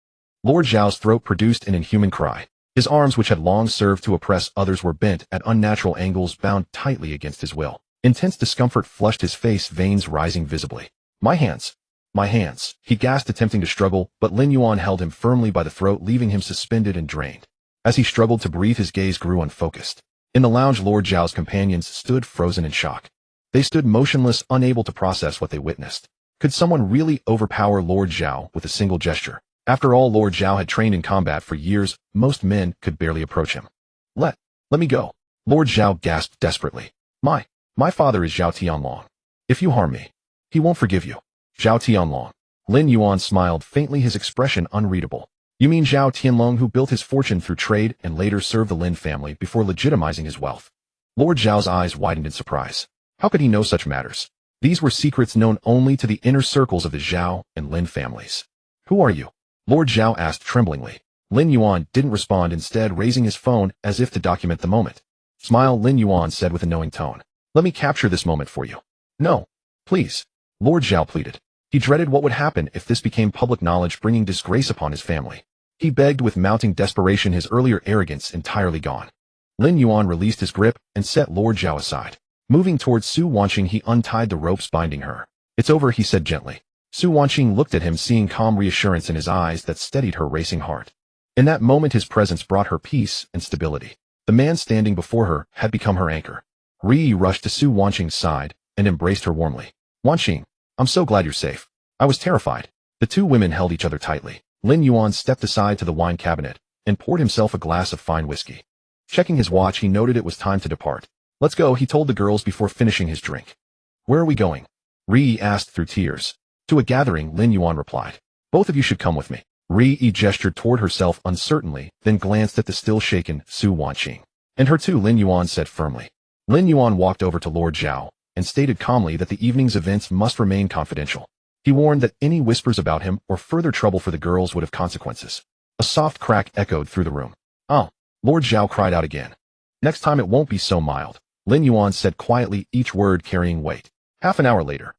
Lord Zhao's throat produced an inhuman cry. His arms, which had long served to oppress others, were bent at unnatural angles, bound tightly against his will. Intense discomfort flushed his face, veins rising visibly. My hands. My hands. He gasped, attempting to struggle, but Lin Yuan held him firmly by the throat, leaving him suspended and drained. As he struggled to breathe, his gaze grew unfocused. In the lounge, Lord Zhao's companions stood frozen in shock. They stood motionless, unable to process what they witnessed. Could someone really overpower Lord Zhao with a single gesture? After all, Lord Zhao had trained in combat for years. Most men could barely approach him. Let me go. Lord Zhao gasped desperately. My father is Zhao Tianlong. If you harm me, he won't forgive you. Zhao Tianlong. Lin Yuan smiled faintly, his expression unreadable. You mean Zhao Tianlong, who built his fortune through trade and later served the Lin family before legitimizing his wealth? Lord Zhao's eyes widened in surprise. How could he know such matters? These were secrets known only to the inner circles of the Zhao and Lin families. Who are you? Lord Zhao asked tremblingly. Lin Yuan didn't respond, instead raising his phone as if to document the moment. Smile, Lin Yuan said with a knowing tone. Let me capture this moment for you. No. Please. Lord Zhao pleaded. He dreaded what would happen if this became public knowledge, bringing disgrace upon his family. He begged with mounting desperation, his earlier arrogance entirely gone. Lin Yuan released his grip and set Lord Zhao aside. Moving towards Su Wanqing, he untied the ropes binding her. It's over, he said gently. Su Wanqing looked at him, seeing calm reassurance in his eyes that steadied her racing heart. In that moment, his presence brought her peace and stability. The man standing before her had become her anchor. Ri rushed to Su Wanqing's side and embraced her warmly. Wanqing, I'm so glad you're safe. I was terrified. The two women held each other tightly. Lin Yuan stepped aside to the wine cabinet and poured himself a glass of fine whiskey. Checking his watch, he noted it was time to depart. Let's go, he told the girls before finishing his drink. Where are we going? Ri asked through tears. To a gathering, Lin Yuan replied. Both of you should come with me. Ri gestured toward herself uncertainly, then glanced at the still shaken Su Wanqing. And her too, Lin Yuan said firmly. Lin Yuan walked over to Lord Zhao and stated calmly that the evening's events must remain confidential. He warned that any whispers about him or further trouble for the girls would have consequences. A soft crack echoed through the room. Oh, Lord Zhao cried out again. Next time it won't be so mild, Lin Yuan said quietly, each word carrying weight. Half an hour later.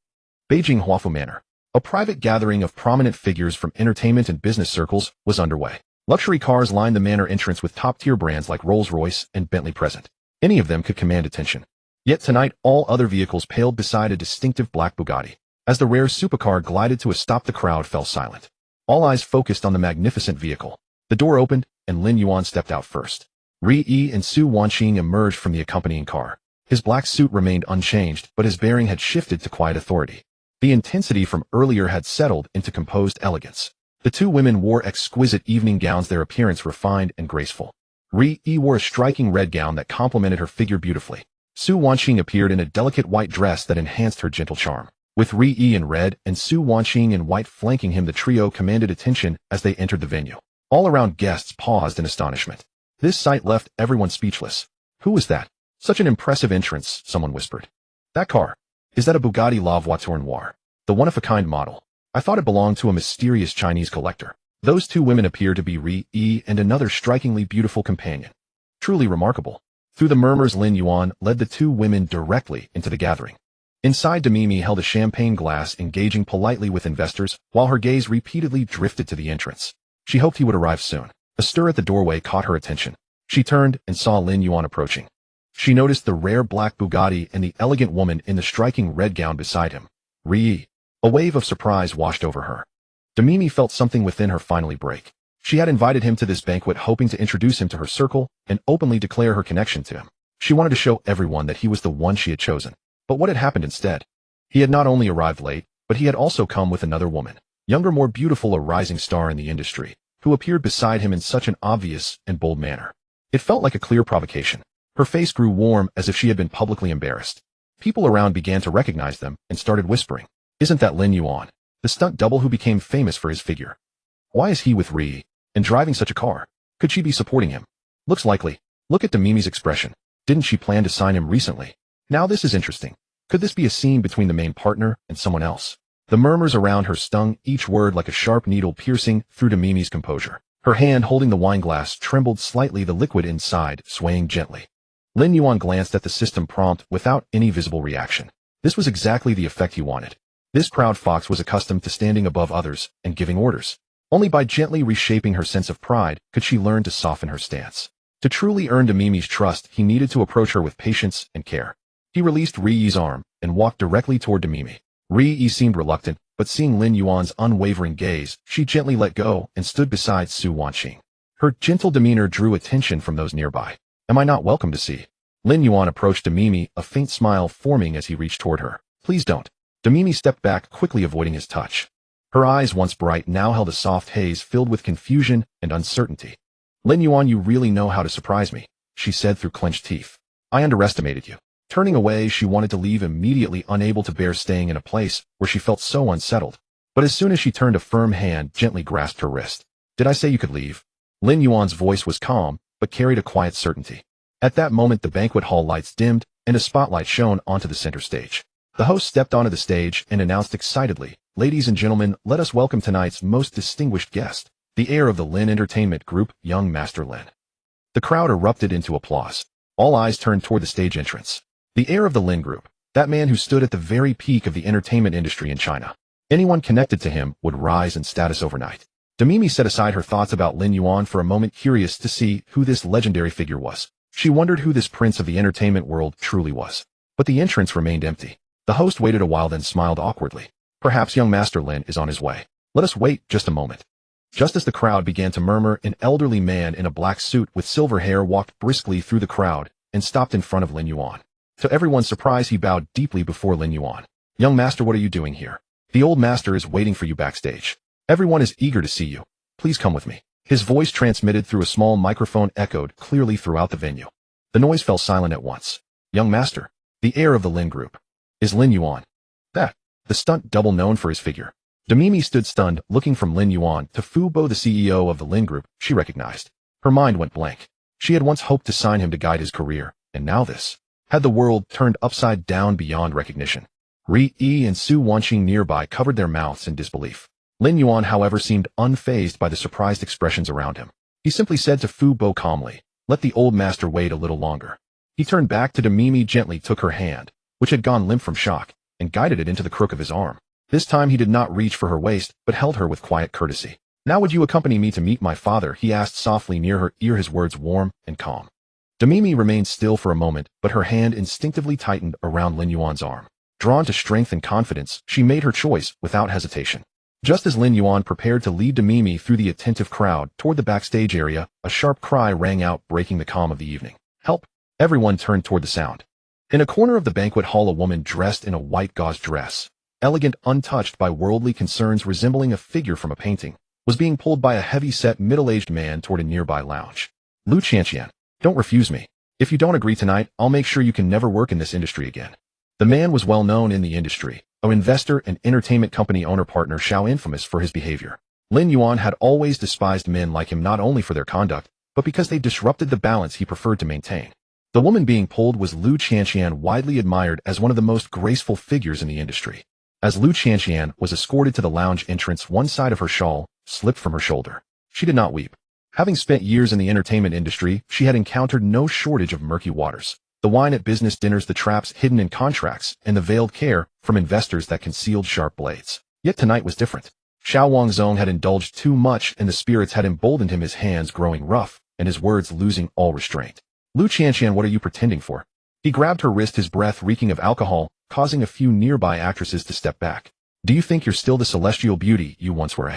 Beijing Huafu Manor. A private gathering of prominent figures from entertainment and business circles was underway. Luxury cars lined the manor entrance with top-tier brands like Rolls-Royce and Bentley present. Any of them could command attention. Yet tonight, all other vehicles paled beside a distinctive black Bugatti. As the rare supercar glided to a stop, the crowd fell silent. All eyes focused on the magnificent vehicle. The door opened, and Lin Yuan stepped out first. Ri and Su Wanqing emerged from the accompanying car. His black suit remained unchanged, but his bearing had shifted to quiet authority. The intensity from earlier had settled into composed elegance. The two women wore exquisite evening gowns, their appearance refined and graceful. Ri wore a striking red gown that complemented her figure beautifully. Su Wanqing appeared in a delicate white dress that enhanced her gentle charm. With Ri in red and Su Wanqing in white flanking him, the trio commanded attention as they entered the venue. All around guests paused in astonishment. This sight left everyone speechless. Who was that? Such an impressive entrance, someone whispered. That car. Is that a Bugatti La Voiture Noire? The one-of-a-kind model. I thought it belonged to a mysterious Chinese collector. Those two women appear to be Ri and another strikingly beautiful companion. Truly remarkable. Through the murmurs, Lin Yuan led the two women directly into the gathering. Inside, Demimi held a champagne glass, engaging politely with investors, while her gaze repeatedly drifted to the entrance. She hoped he would arrive soon. A stir at the doorway caught her attention. She turned and saw Lin Yuan approaching. She noticed the rare black Bugatti and the elegant woman in the striking red gown beside him. Ree. A wave of surprise washed over her. Damimi felt something within her finally break. She had invited him to this banquet hoping to introduce him to her circle and openly declare her connection to him. She wanted to show everyone that he was the one she had chosen. But what had happened instead? He had not only arrived late, but he had also come with another woman, younger, more beautiful, a rising star in the industry, who appeared beside him in such an obvious and bold manner. It felt like a clear provocation. Her face grew warm as if she had been publicly embarrassed. People around began to recognize them and started whispering, "Isn't that Lin Yuan, the stunt double who became famous for his figure? Why is he with Ree and driving such a car? Could she be supporting him? Looks likely. Look at Damimi's expression. Didn't she plan to sign him recently? Now this is interesting. Could this be a scene between the main partner and someone else?" The murmurs around her stung, each word like a sharp needle piercing through Damimi's composure. Her hand holding the wine glass trembled slightly, the liquid inside swaying gently. Lin Yuan glanced at the system prompt without any visible reaction. This was exactly the effect he wanted. This proud fox was accustomed to standing above others and giving orders. Only by gently reshaping her sense of pride could she learn to soften her stance. To truly earn Damimi's trust, he needed to approach her with patience and care. He released Rii's arm and walked directly toward Damimi. Rii seemed reluctant, but seeing Lin Yuan's unwavering gaze, she gently let go and stood beside Su Wanqing. Her gentle demeanor drew attention from those nearby. "Am I not welcome to see?" Lin Yuan approached Damimi, a faint smile forming as he reached toward her. "Please don't." Damimi stepped back, quickly avoiding his touch. Her eyes, once bright, now held a soft haze filled with confusion and uncertainty. "Lin Yuan, you really know how to surprise me," she said through clenched teeth. "I underestimated you." Turning away, she wanted to leave immediately, unable to bear staying in a place where she felt so unsettled. But as soon as she turned, a firm hand gently grasped her wrist. "Did I say you could leave?" Lin Yuan's voice was calm, but carried a quiet certainty. At that moment, the banquet hall lights dimmed, and a spotlight shone onto the center stage. The host stepped onto the stage and announced excitedly, "Ladies and gentlemen, let us welcome tonight's most distinguished guest, the heir of the Lin Entertainment Group, young Master Lin." The crowd erupted into applause. All eyes turned toward the stage entrance. The heir of the Lin Group, that man who stood at the very peak of the entertainment industry in China. Anyone connected to him would rise in status overnight. Damimi set aside her thoughts about Lin Yuan for a moment, curious to see who this legendary figure was. She wondered who this prince of the entertainment world truly was. But the entrance remained empty. The host waited a while, then smiled awkwardly. "Perhaps young Master Lin is on his way. Let us wait just a moment." Just as the crowd began to murmur, an elderly man in a black suit with silver hair walked briskly through the crowd and stopped in front of Lin Yuan. To everyone's surprise, he bowed deeply before Lin Yuan. "Young master, what are you doing here? The old master is waiting for you backstage. Everyone is eager to see you. Please come with me." His voice, transmitted through a small microphone, echoed clearly throughout the venue. The noise fell silent at once. "Young master, the heir of the Lin Group, is Lin Yuan. That, the stunt double known for his figure." Damimi stood stunned, looking from Lin Yuan to Fu Bo, the CEO of the Lin Group she recognized. Her mind went blank. She had once hoped to sign him to guide his career, and now this. Had the world turned upside down beyond recognition? Ri and Su Wanqing nearby covered their mouths in disbelief. Lin Yuan, however, seemed unfazed by the surprised expressions around him. He simply said to Fu Bo calmly, "Let the old master wait a little longer." He turned back to Damimi, gently took her hand, which had gone limp from shock, and guided it into the crook of his arm. This time he did not reach for her waist, but held her with quiet courtesy. "Now would you accompany me to meet my father?" he asked softly near her ear, his words warm and calm. Damimi remained still for a moment, but her hand instinctively tightened around Lin Yuan's arm. Drawn to strength and confidence, she made her choice without hesitation. Just as Lin Yuan prepared to lead Damimi through the attentive crowd toward the backstage area, a sharp cry rang out, breaking the calm of the evening. "Help!" Everyone turned toward the sound. In a corner of the banquet hall, a woman dressed in a white gauze dress, elegant, untouched by worldly concerns, resembling a figure from a painting, was being pulled by a heavy-set, middle-aged man toward a nearby lounge. "Lu Qianqian, don't refuse me. If you don't agree tonight, I'll make sure you can never work in this industry again." The man was well known in the industry, an investor and entertainment company owner, partner Xiao, infamous for his behavior. Lin Yuan had always despised men like him, not only for their conduct, but because they disrupted the balance he preferred to maintain. The woman being pulled was Lu Qianqian, widely admired as one of the most graceful figures in the industry. As Lu Qianqian was escorted to the lounge entrance, one side of her shawl slipped from her shoulder. She did not weep. Having spent years in the entertainment industry, she had encountered no shortage of murky waters. The wine at business dinners, the traps hidden in contracts, and the veiled care from investors that concealed sharp blades. Yet tonight was different. Xiao Wangzong had indulged too much, and the spirits had emboldened him, his hands growing rough, and his words losing all restraint. Lu Qianqian, what are you pretending for? He grabbed her wrist, his breath reeking of alcohol, causing a few nearby actresses to step back. Do you think you're still the celestial beauty you once were?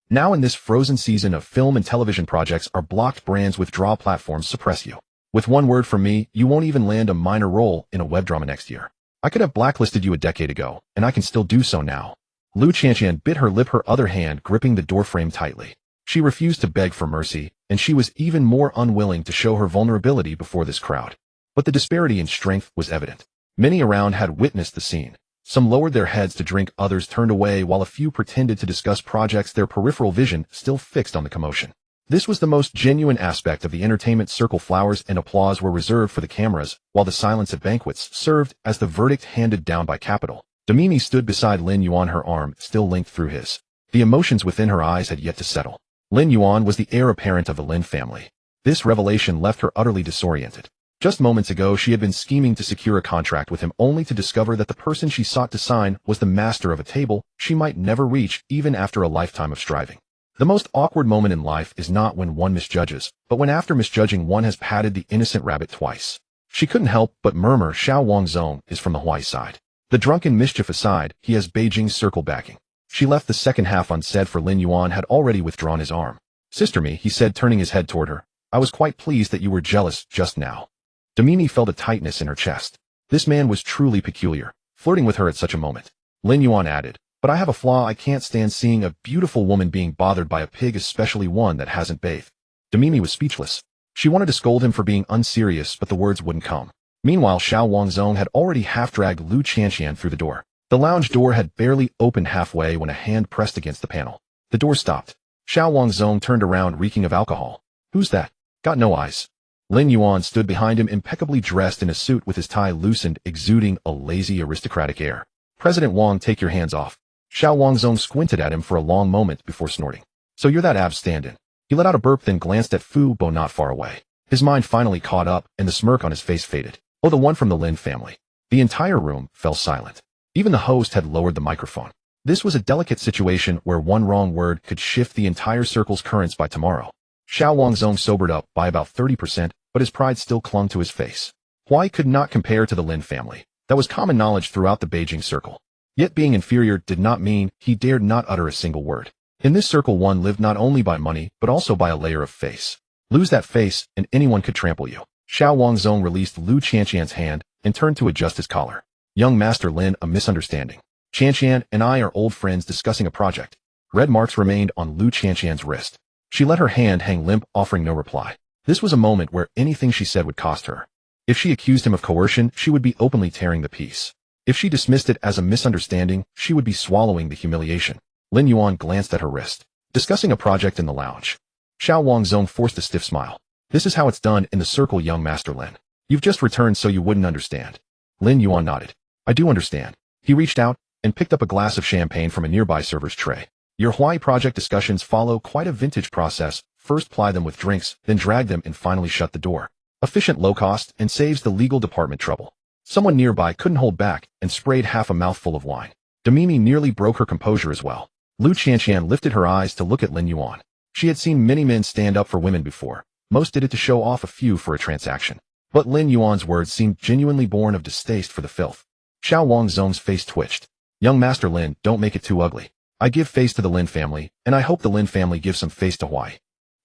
Now in this frozen season of film and television projects, our blocked brands withdraw platforms suppress you. With one word from me, you won't even land a minor role in a web drama next year. I could have blacklisted you a decade ago, and I can still do so now. Lu Qianqian bit her lip, her other hand gripping the doorframe tightly. She refused to beg for mercy, and she was even more unwilling to show her vulnerability before this crowd. But the disparity in strength was evident. Many around had witnessed the scene. Some lowered their heads to drink, others turned away, while a few pretended to discuss projects, their peripheral vision still fixed on the commotion. This was the most genuine aspect of the entertainment circle. Flowers and applause were reserved for the cameras, while the silence at banquets served as the verdict handed down by capital. Damini stood beside Lin Yuan, her arm still linked through his. The emotions within her eyes had yet to settle. Lin Yuan was the heir apparent of the Lin family. This revelation left her utterly disoriented. Just moments ago, she had been scheming to secure a contract with him, only to discover that the person she sought to sign was the master of a table she might never reach, even after a lifetime of striving. The most awkward moment in life is not when one misjudges, but when after misjudging one has patted the innocent rabbit twice. She couldn't help but murmur, Xiao Wangzong is from the Huai side. The drunken mischief aside, he has Beijing's circle backing. She left the second half unsaid, for Lin Yuan had already withdrawn his arm. Sister me, he said, turning his head toward her. I was quite pleased that you were jealous just now. Damini felt a tightness in her chest. This man was truly peculiar, flirting with her at such a moment. Lin Yuan added, but I have a flaw. I can't stand seeing a beautiful woman being bothered by a pig, especially one that hasn't bathed. Damini was speechless. She wanted to scold him for being unserious, but the words wouldn't come. Meanwhile, Xiao Wangzong had already half-dragged Lu Qianqian through the door. The lounge door had barely opened halfway when a hand pressed against the panel. The door stopped. Xiao Wangzong turned around, reeking of alcohol. Who's that? Got no eyes. Lin Yuan stood behind him, impeccably dressed in a suit with his tie loosened, exuding a lazy aristocratic air. President Wang, take your hands off. Xiao Wangzong squinted at him for a long moment before snorting. So you're that ab stand-in. He let out a burp, then glanced at Fu Bo not far away. His mind finally caught up, and the smirk on his face faded. Oh, the one from the Lin family. The entire room fell silent. Even the host had lowered the microphone. This was a delicate situation where one wrong word could shift the entire circle's currents by tomorrow. Xiao Wangzong sobered up by about 30%, but his pride still clung to his face. Huai could not compare to the Lin family. That was common knowledge throughout the Beijing circle. Yet being inferior did not mean he dared not utter a single word. In this circle, one lived not only by money, but also by a layer of face. Lose that face, and anyone could trample you. Xiao Wangzong released Lu Qianqian's hand and turned to adjust his collar. Young Master Lin, a misunderstanding. Qianqian and I are old friends discussing a project. Red marks remained on Lu Qianqian's wrist. She let her hand hang limp, offering no reply. This was a moment where anything she said would cost her. If she accused him of coercion, she would be openly tearing the peace. If she dismissed it as a misunderstanding, she would be swallowing the humiliation. Lin Yuan glanced at her wrist. Discussing a project in the lounge. Xiao Wangzong forced a stiff smile. This is how it's done in the circle, young Master Lin. You've just returned, so you wouldn't understand. Lin Yuan nodded. I do understand. He reached out and picked up a glass of champagne from a nearby server's tray. Your Hawaii project discussions follow quite a vintage process. First ply them with drinks, then drag them and finally shut the door. Efficient, low cost, and saves the legal department trouble. Someone nearby couldn't hold back and sprayed half a mouthful of wine. Damini nearly broke her composure as well. Lu Qianqian lifted her eyes to look at Lin Yuan. She had seen many men stand up for women before. Most did it to show off, a few for a transaction. But Lin Yuan's words seemed genuinely born of distaste for the filth. Xiao Wangzong's face twitched. Young Master Lin, don't make it too ugly. I give face to the Lin family, and I hope the Lin family gives some face to Hawaii.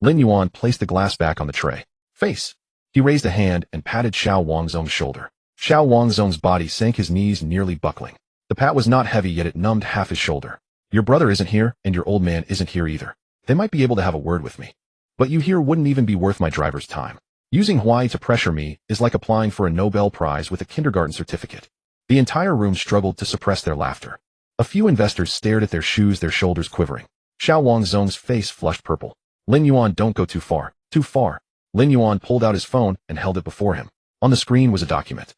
Lin Yuan placed the glass back on the tray. Face. He raised a hand and patted Xiao Wangzong's shoulder. Xiao Wangzong's body sank, his knees nearly buckling. The pat was not heavy, yet it numbed half his shoulder. Your brother isn't here, and your old man isn't here either. They might be able to have a word with me. But you here wouldn't even be worth my driver's time. Using Hawaii to pressure me is like applying for a Nobel Prize with a kindergarten certificate. The entire room struggled to suppress their laughter. A few investors stared at their shoes, their shoulders quivering. Xiao Wangzong's face flushed purple. Lin Yuan, don't go too far. Too far. Lin Yuan pulled out his phone and held it before him. On the screen was a document.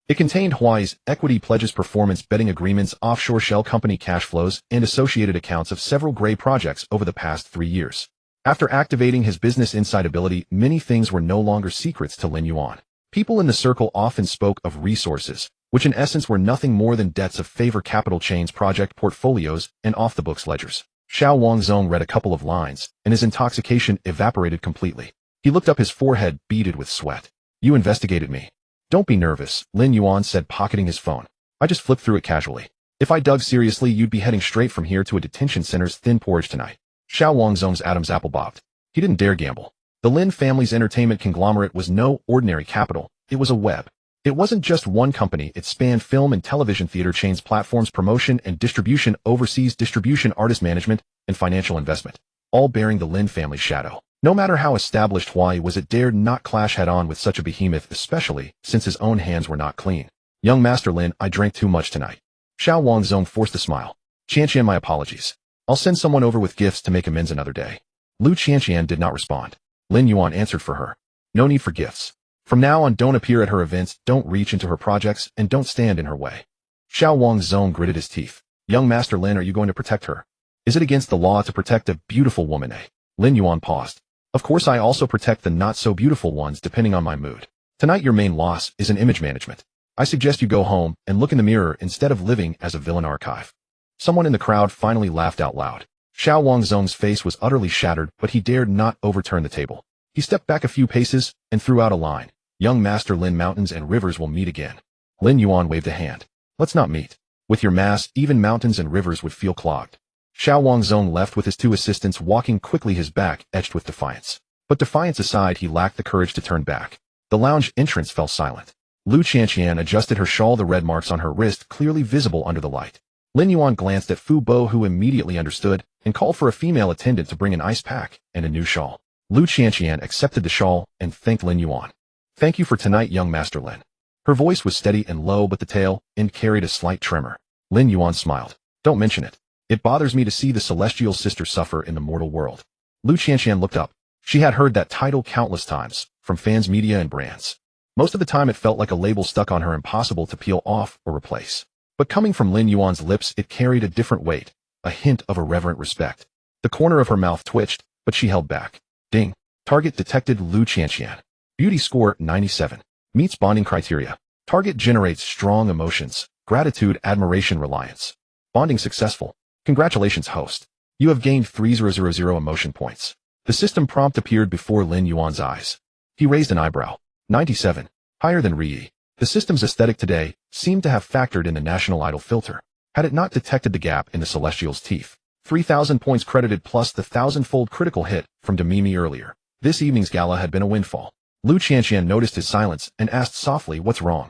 It contained Hawaii's equity pledges, performance betting agreements, offshore shell company cash flows, and associated accounts of several gray projects over the past 3 years. After activating his business insight ability, many things were no longer secrets to Lin Yuan. People in the circle often spoke of resources, which in essence were nothing more than debts of favor, capital chains, project portfolios, and off-the-books ledgers. Xiao Wangzong read a couple of lines, and his intoxication evaporated completely. He looked up, his forehead beaded with sweat. You investigated me. Don't be nervous, Lin Yuan said, pocketing his phone. I just flipped through it casually. If I dug seriously, you'd be heading straight from here to a detention center's thin porridge tonight. Xiao Wangzong's Adam's apple bobbed. He didn't dare gamble. The Lin family's entertainment conglomerate was no ordinary capital. It was a web. It wasn't just one company. It spanned film and television theater chains, platforms, promotion and distribution, overseas distribution, artist management, and financial investment, all bearing the Lin family's shadow. No matter how established Huai was, it dared not clash head-on with such a behemoth, especially since his own hands were not clean. Young Master Lin, I drank too much tonight. Xiao Wangzong forced a smile. Qianqian, my apologies. I'll send someone over with gifts to make amends another day. Lu Qianqian did not respond. Lin Yuan answered for her. No need for gifts. From now on, don't appear at her events, don't reach into her projects, and don't stand in her way. Xiao Wangzong gritted his teeth. Young Master Lin, are you going to protect her? Is it against the law to protect a beautiful woman, eh? Lin Yuan paused. Of course, I also protect the not-so-beautiful ones depending on my mood. Tonight your main loss is in image management. I suggest you go home and look in the mirror instead of living as a villain archive. Someone in the crowd finally laughed out loud. Xiao Wangzong's face was utterly shattered, but he dared not overturn the table. He stepped back a few paces and threw out a line. Young Master Lin, mountains and rivers will meet again. Lin Yuan waved a hand. Let's not meet. With your mass, even mountains and rivers would feel clogged. Xiao Wangzong left with his two assistants, walking quickly, his back etched with defiance. But defiance aside, he lacked the courage to turn back. The lounge entrance fell silent. Lu Qianqian adjusted her shawl, the red marks on her wrist clearly visible under the light. Lin Yuan glanced at Fu Bo, who immediately understood, and called for a female attendant to bring an ice pack and a new shawl. Lu Qianqian accepted the shawl and thanked Lin Yuan. Thank you for tonight, young Master Lin. Her voice was steady and low, but the tail end carried a slight tremor. Lin Yuan smiled. Don't mention it. It bothers me to see the celestial sister suffer in the mortal world. Lu Qianqian looked up. She had heard that title countless times, from fans, media, and brands. Most of the time it felt like a label stuck on her, impossible to peel off or replace. But coming from Lin Yuan's lips, it carried a different weight, a hint of irreverent respect. The corner of her mouth twitched, but she held back. Ding. Target detected. Lu Qianqian. Beauty score 97. Meets bonding criteria. Target generates strong emotions, gratitude, admiration, reliance. Bonding successful. Congratulations, host. You have gained 3000 emotion points. The system prompt appeared before Lin Yuan's eyes. He raised an eyebrow. 97. Higher than Ri. The system's aesthetic today seemed to have factored in the national idol filter. Had it not detected the gap in the Celestial's teeth. 3000 points credited plus the 1000-fold critical hit from Demimi earlier. This evening's gala had been a windfall. Lu Qianqian noticed his silence and asked softly, what's wrong?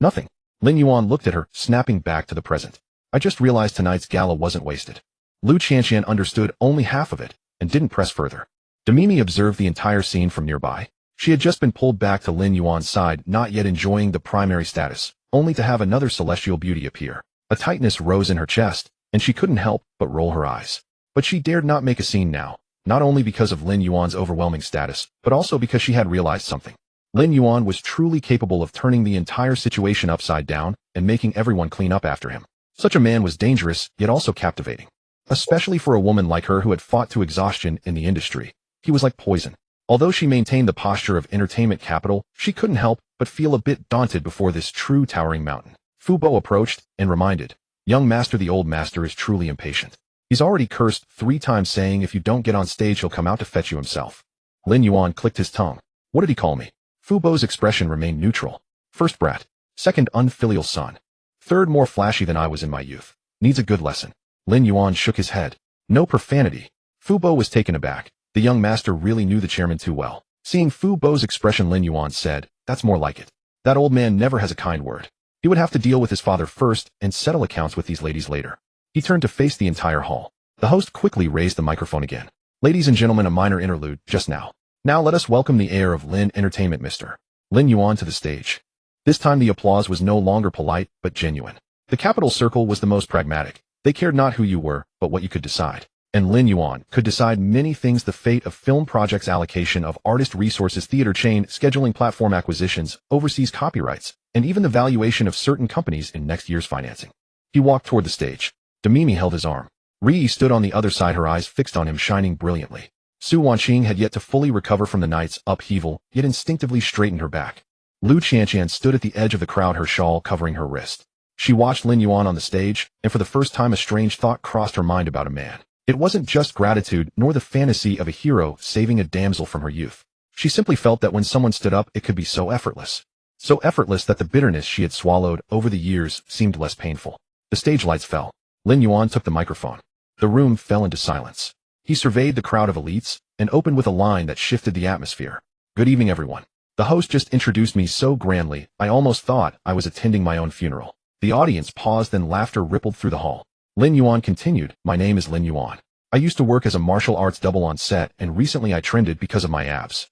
Nothing. Lin Yuan looked at her, snapping back to the present. I just realized tonight's gala wasn't wasted. Lu Qianqian understood only half of it and didn't press further. Demimi observed the entire scene from nearby. She had just been pulled back to Lin Yuan's side, not yet enjoying the primary status, only to have another celestial beauty appear. A tightness rose in her chest, and she couldn't help but roll her eyes. But she dared not make a scene now, not only because of Lin Yuan's overwhelming status, but also because she had realized something. Lin Yuan was truly capable of turning the entire situation upside down and making everyone clean up after him. Such a man was dangerous, yet also captivating. Especially for a woman like her who had fought to exhaustion in the industry. He was like poison. Although she maintained the posture of entertainment capital, she couldn't help but feel a bit daunted before this true towering mountain. Fu Bo approached and reminded, young master, the old master is truly impatient. He's already cursed 3 times, saying if you don't get on stage he'll come out to fetch you himself. Lin Yuan clicked his tongue. What did he call me? Fu Bo's expression remained neutral. First brat. Second unfilial son. Third more flashy than I was in my youth. Needs a good lesson. Lin Yuan shook his head. No profanity. Fu Bo was taken aback. The young master really knew the chairman too well. Seeing Fu Bo's expression, Lin Yuan said, that's more like it. That old man never has a kind word. He would have to deal with his father first and settle accounts with these ladies later. He turned to face the entire hall. The host quickly raised the microphone again. Ladies and gentlemen, a minor interlude just now. Now let us welcome the heir of Lin Entertainment, Mr. Lin Yuan, to the stage. This time the applause was no longer polite, but genuine. The capital circle was the most pragmatic. They cared not who you were, but what you could decide. And Lin Yuan could decide many things: the fate of film projects, allocation of artist resources, theater chain, scheduling, platform acquisitions, overseas copyrights, and even the valuation of certain companies in next year's financing. He walked toward the stage. Demimi held his arm. Ri stood on the other side, her eyes fixed on him, shining brilliantly. Su Wanqing had yet to fully recover from the night's upheaval, yet instinctively straightened her back. Lu Qianqian stood at the edge of the crowd, her shawl covering her wrist. She watched Lin Yuan on the stage, and for the first time a strange thought crossed her mind about a man. It wasn't just gratitude, nor the fantasy of a hero saving a damsel from her youth. She simply felt that when someone stood up, it could be so effortless. So effortless that the bitterness she had swallowed over the years seemed less painful. The stage lights fell. Lin Yuan took the microphone. The room fell into silence. He surveyed the crowd of elites and opened with a line that shifted the atmosphere. Good evening, everyone. The host just introduced me so grandly, I almost thought I was attending my own funeral. The audience paused and laughter rippled through the hall. Lin Yuan continued, my name is Lin Yuan. I used to work as a martial arts double on set, and recently I trended because of my abs.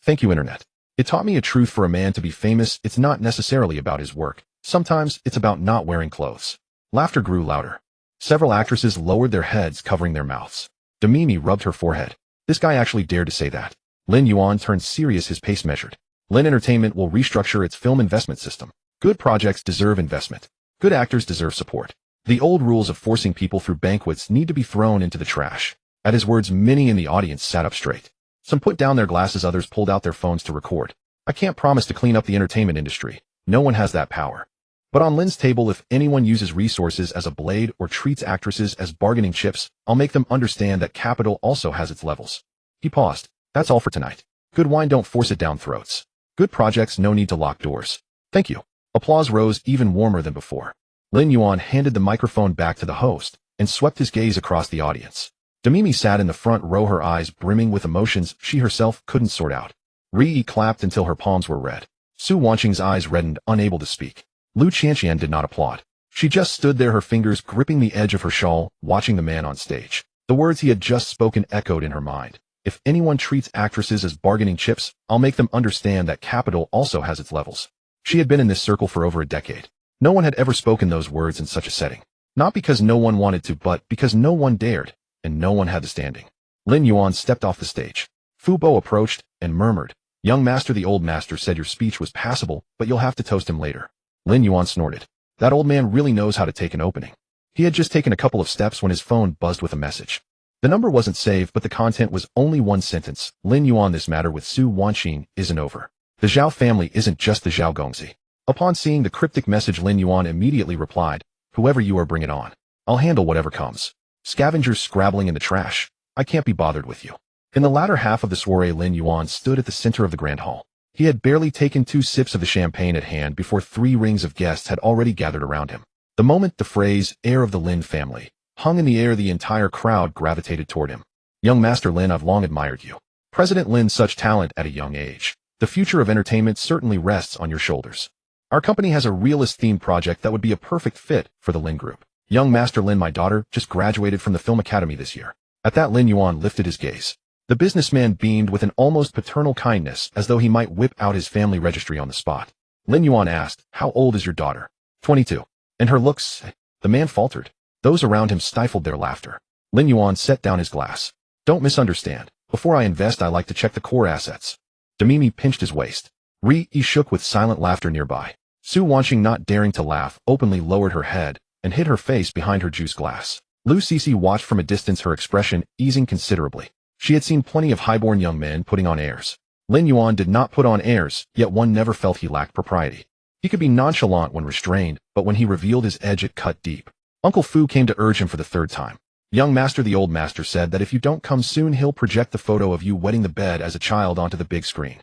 Thank you, Internet. It taught me a truth: for a man to be famous, it's not necessarily about his work. Sometimes it's about not wearing clothes. Laughter grew louder. Several actresses lowered their heads, covering their mouths. Demimi rubbed her forehead. This guy actually dared to say that. Lin Yuan turned serious, his pace measured. Lin Entertainment will restructure its film investment system. Good projects deserve investment. Good actors deserve support. The old rules of forcing people through banquets need to be thrown into the trash. At his words, many in the audience sat up straight. Some put down their glasses, others pulled out their phones to record. I can't promise to clean up the entertainment industry. No one has that power. But on Lin's table, if anyone uses resources as a blade or treats actresses as bargaining chips, I'll make them understand that capital also has its levels. He paused. That's all for tonight. Good wine, don't force it down throats. Good projects, no need to lock doors. Thank you. Applause rose even warmer than before. Lin Yuan handed the microphone back to the host and swept his gaze across the audience. Demimi sat in the front row, her eyes brimming with emotions she herself couldn't sort out. Ri clapped until her palms were red. Su Wanqing's eyes reddened, unable to speak. Lu Qianqian did not applaud. She just stood there, her fingers gripping the edge of her shawl, watching the man on stage. The words he had just spoken echoed in her mind. If anyone treats actresses as bargaining chips, I'll make them understand that capital also has its levels. She had been in this circle for over a decade. No one had ever spoken those words in such a setting. Not because no one wanted to, but because no one dared, and no one had the standing. Lin Yuan stepped off the stage. Fu Bo approached and murmured, Young master, the old master said your speech was passable, but you'll have to toast him later. Lin Yuan snorted. That old man really knows how to take an opening. He had just taken a couple of steps when his phone buzzed with a message. The number wasn't saved, but the content was only one sentence. Lin Yuan, this matter with Su Wanqing isn't over. The Zhao family isn't just the Zhao Gongzi. Upon seeing the cryptic message, Lin Yuan immediately replied, Whoever you are, bring it on. I'll handle whatever comes. Scavengers scrabbling in the trash. I can't be bothered with you. In the latter half of the soiree, Lin Yuan stood at the center of the grand hall. He had barely taken 2 sips of the champagne at hand before 3 rings of guests had already gathered around him. The moment the phrase, heir of the Lin family, hung in the air, the entire crowd gravitated toward him. Young Master Lin, I've long admired you. President Lin, such talent at a young age. The future of entertainment certainly rests on your shoulders. Our company has a realist-themed project that would be a perfect fit for the Lin Group. Young Master Lin, my daughter, just graduated from the Film Academy this year. At that, Lin Yuan lifted his gaze. The businessman beamed with an almost paternal kindness, as though he might whip out his family registry on the spot. Lin Yuan asked, How old is your daughter? 22. And her looks? The man faltered. Those around him stifled their laughter. Lin Yuan set down his glass. Don't misunderstand. Before I invest, I like to check the core assets. Demimi pinched his waist. Ri shook with silent laughter nearby. Su Wanqing, not daring to laugh, openly lowered her head and hid her face behind her juice glass. Lu Cece watched from a distance, her expression easing considerably. She had seen plenty of highborn young men putting on airs. Lin Yuan did not put on airs, yet one never felt he lacked propriety. He could be nonchalant when restrained, but when he revealed his edge, it cut deep. Uncle Fu came to urge him for the 3rd time. Young master, the old master said that if you don't come soon, he'll project the photo of you wetting the bed as a child onto the big screen.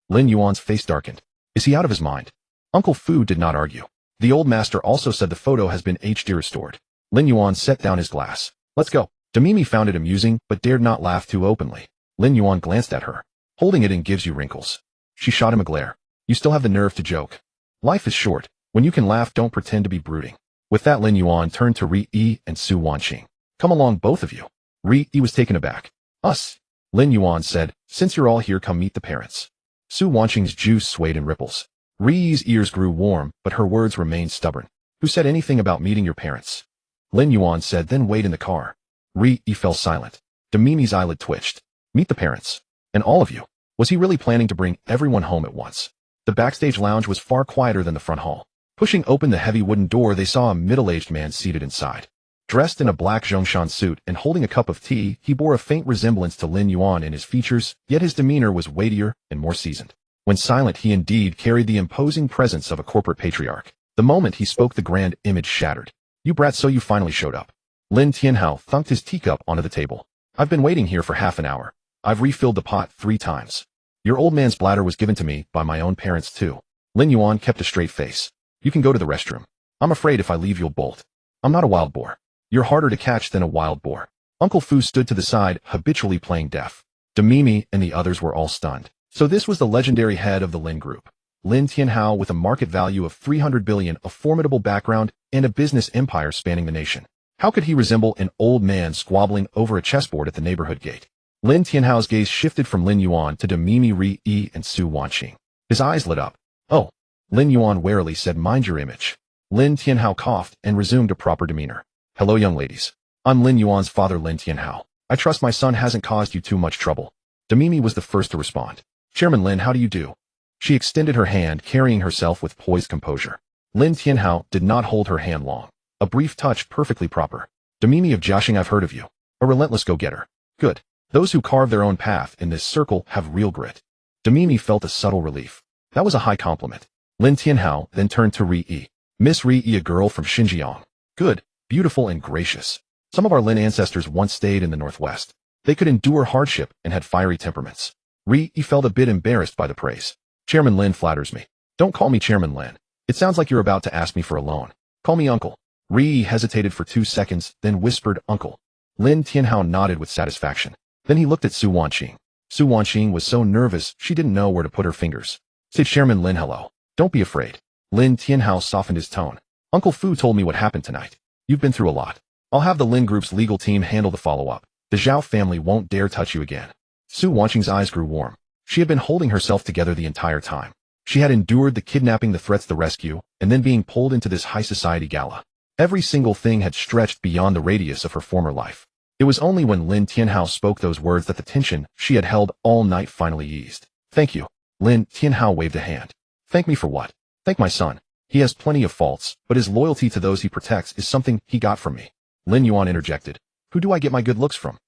Lin Yuan's face darkened. Is he out of his mind? Uncle Fu did not argue. The old master also said the photo has been HD restored. Lin Yuan set down his glass. Let's go. Demimi found it amusing, but dared not laugh too openly. Lin Yuan glanced at her. Holding it in gives you wrinkles. She shot him a glare. You still have the nerve to joke. Life is short. When you can laugh, don't pretend to be brooding. With that, Lin Yuan turned to Ri and Su Wanqing. Come along, both of you. Ri was taken aback. Us? Lin Yuan said, Since you're all here, come meet the parents. Su Wanqing's juice swayed in ripples. Ri's ears grew warm, but her words remained stubborn. Who said anything about meeting your parents? Lin Yuan said, then wait in the car. Ri fell silent. Demimi's eyelid twitched. Meet the parents. And all of you. Was he really planning to bring everyone home at once? The backstage lounge was far quieter than the front hall. Pushing open the heavy wooden door, they saw a middle-aged man seated inside. Dressed in a black Zhongshan suit and holding a cup of tea, he bore a faint resemblance to Lin Yuan in his features, yet his demeanor was weightier and more seasoned. When silent, he indeed carried the imposing presence of a corporate patriarch. The moment he spoke, the grand image shattered. You brats, so you finally showed up. Lin Tianhao thunked his teacup onto the table. I've been waiting here for half an hour. I've refilled the pot 3 times. Your old man's bladder was given to me by my own parents too. Lin Yuan kept a straight face. You can go to the restroom. I'm afraid if I leave you'll bolt. I'm not a wild boar. You're harder to catch than a wild boar. Uncle Fu stood to the side, habitually playing deaf. Demimi and the others were all stunned. So this was the legendary head of the Lin Group. Lin Tianhao, with a market value of 300 billion, a formidable background, and a business empire spanning the nation. How could he resemble an old man squabbling over a chessboard at the neighborhood gate? Lin Tianhao's gaze shifted from Lin Yuan to Demimi Ri and Su Wanqing. His eyes lit up. Oh. Lin Yuan warily said, mind your image. Lin Tianhao coughed and resumed a proper demeanor. Hello, young ladies. I'm Lin Yuan's father, Lin Tianhao. I trust my son hasn't caused you too much trouble. Demimi was the first to respond. Chairman Lin, how do you do? She extended her hand, carrying herself with poised composure. Lin Tianhao did not hold her hand long. A brief touch, perfectly proper. Demimi of Jiaxing, I've heard of you. A relentless go-getter. Good. Those who carve their own path in this circle have real grit. Demimi felt a subtle relief. That was a high compliment. Lin Tianhao then turned to Ri. Miss Ri, a girl from Xinjiang. Good, beautiful and gracious. Some of our Lin ancestors once stayed in the northwest. They could endure hardship and had fiery temperaments. Ri felt a bit embarrassed by the praise. Chairman Lin flatters me. Don't call me Chairman Lin. It sounds like you're about to ask me for a loan. Call me Uncle. Ri hesitated for 2 seconds, then whispered, Uncle. Lin Tianhao nodded with satisfaction. Then he looked at Su Wanqing. Su Wanqing was so nervous she didn't know where to put her fingers. Say Chairman Lin hello. Don't be afraid. Lin Tianhao softened his tone. Uncle Fu told me what happened tonight. You've been through a lot. I'll have the Lin Group's legal team handle the follow-up. The Zhao family won't dare touch you again. Su Wanqing's eyes grew warm. She had been holding herself together the entire time. She had endured the kidnapping, the threats, the rescue, and then being pulled into this high society gala. Every single thing had stretched beyond the radius of her former life. It was only when Lin Tianhao spoke those words that the tension she had held all night finally eased. Thank you. Lin Tianhao waved a hand. Thank me for what? Thank my son. He has plenty of faults, but his loyalty to those he protects is something he got from me. Lin Yuan interjected. Who do I get my good looks from?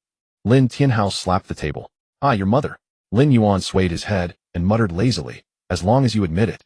Lin Tianhao slapped the table. Ah, your mother. Lin Yuan swayed his head and muttered lazily, as long as you admit it.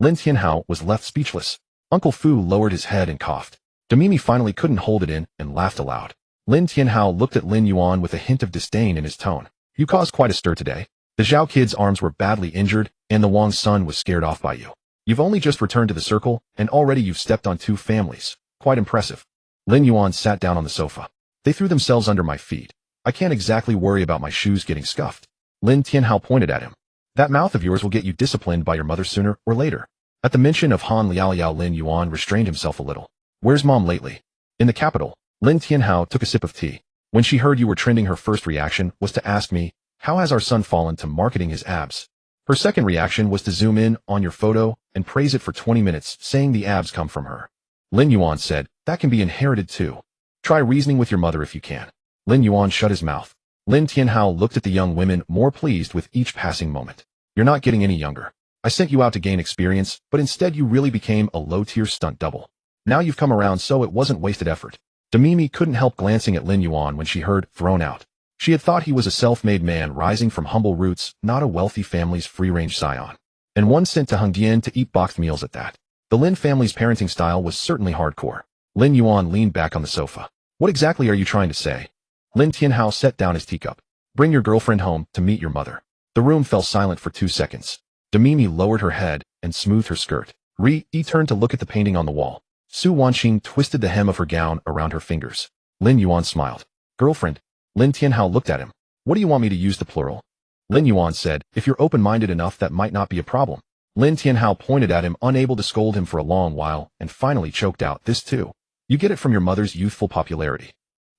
Lin Tianhao was left speechless. Uncle Fu lowered his head and coughed. Demimi finally couldn't hold it in and laughed aloud. Lin Tianhao looked at Lin Yuan with a hint of disdain in his tone. You caused quite a stir today. The Zhao kid's arms were badly injured, and the Wang's son was scared off by you. You've only just returned to the circle, and already you've stepped on 2 families. Quite impressive. Lin Yuan sat down on the sofa. They threw themselves under my feet. I can't exactly worry about my shoes getting scuffed. Lin Tianhao pointed at him. That mouth of yours will get you disciplined by your mother sooner or later. At the mention of Han Liaoliao, Lin Yuan restrained himself a little. Where's mom lately? In the capital. Lin Tianhao took a sip of tea. When she heard you were trending, her first reaction was to ask me, how has our son fallen to marketing his abs? Her second reaction was to zoom in on your photo and praise it for 20 minutes, saying the abs come from her. Lin Yuan said, that can be inherited too. Try reasoning with your mother if you can. Lin Yuan shut his mouth. Lin Tianhao looked at the young women, more pleased with each passing moment. You're not getting any younger. I sent you out to gain experience, but instead you really became a low-tier stunt double. Now you've come around, so it wasn't wasted effort. Demimi couldn't help glancing at Lin Yuan when she heard thrown out. She had thought he was a self-made man rising from humble roots, not a wealthy family's free-range scion. And one sent to Hengdian to eat boxed meals at that. The Lin family's parenting style was certainly hardcore. Lin Yuan leaned back on the sofa. What exactly are you trying to say? Lin Tianhao set down his teacup. Bring your girlfriend home to meet your mother. The room fell silent for 2 seconds. Demimi lowered her head and smoothed her skirt. Ri turned to look at the painting on the wall. Su Wanqing twisted the hem of her gown around her fingers. Lin Yuan smiled. Girlfriend. Lin Tianhao looked at him. What do you want me to use the plural? Lin Yuan said, if you're open-minded enough, that might not be a problem. Lin Tianhao pointed at him, unable to scold him for a long while, and finally choked out, this too. You get it from your mother's youthful popularity.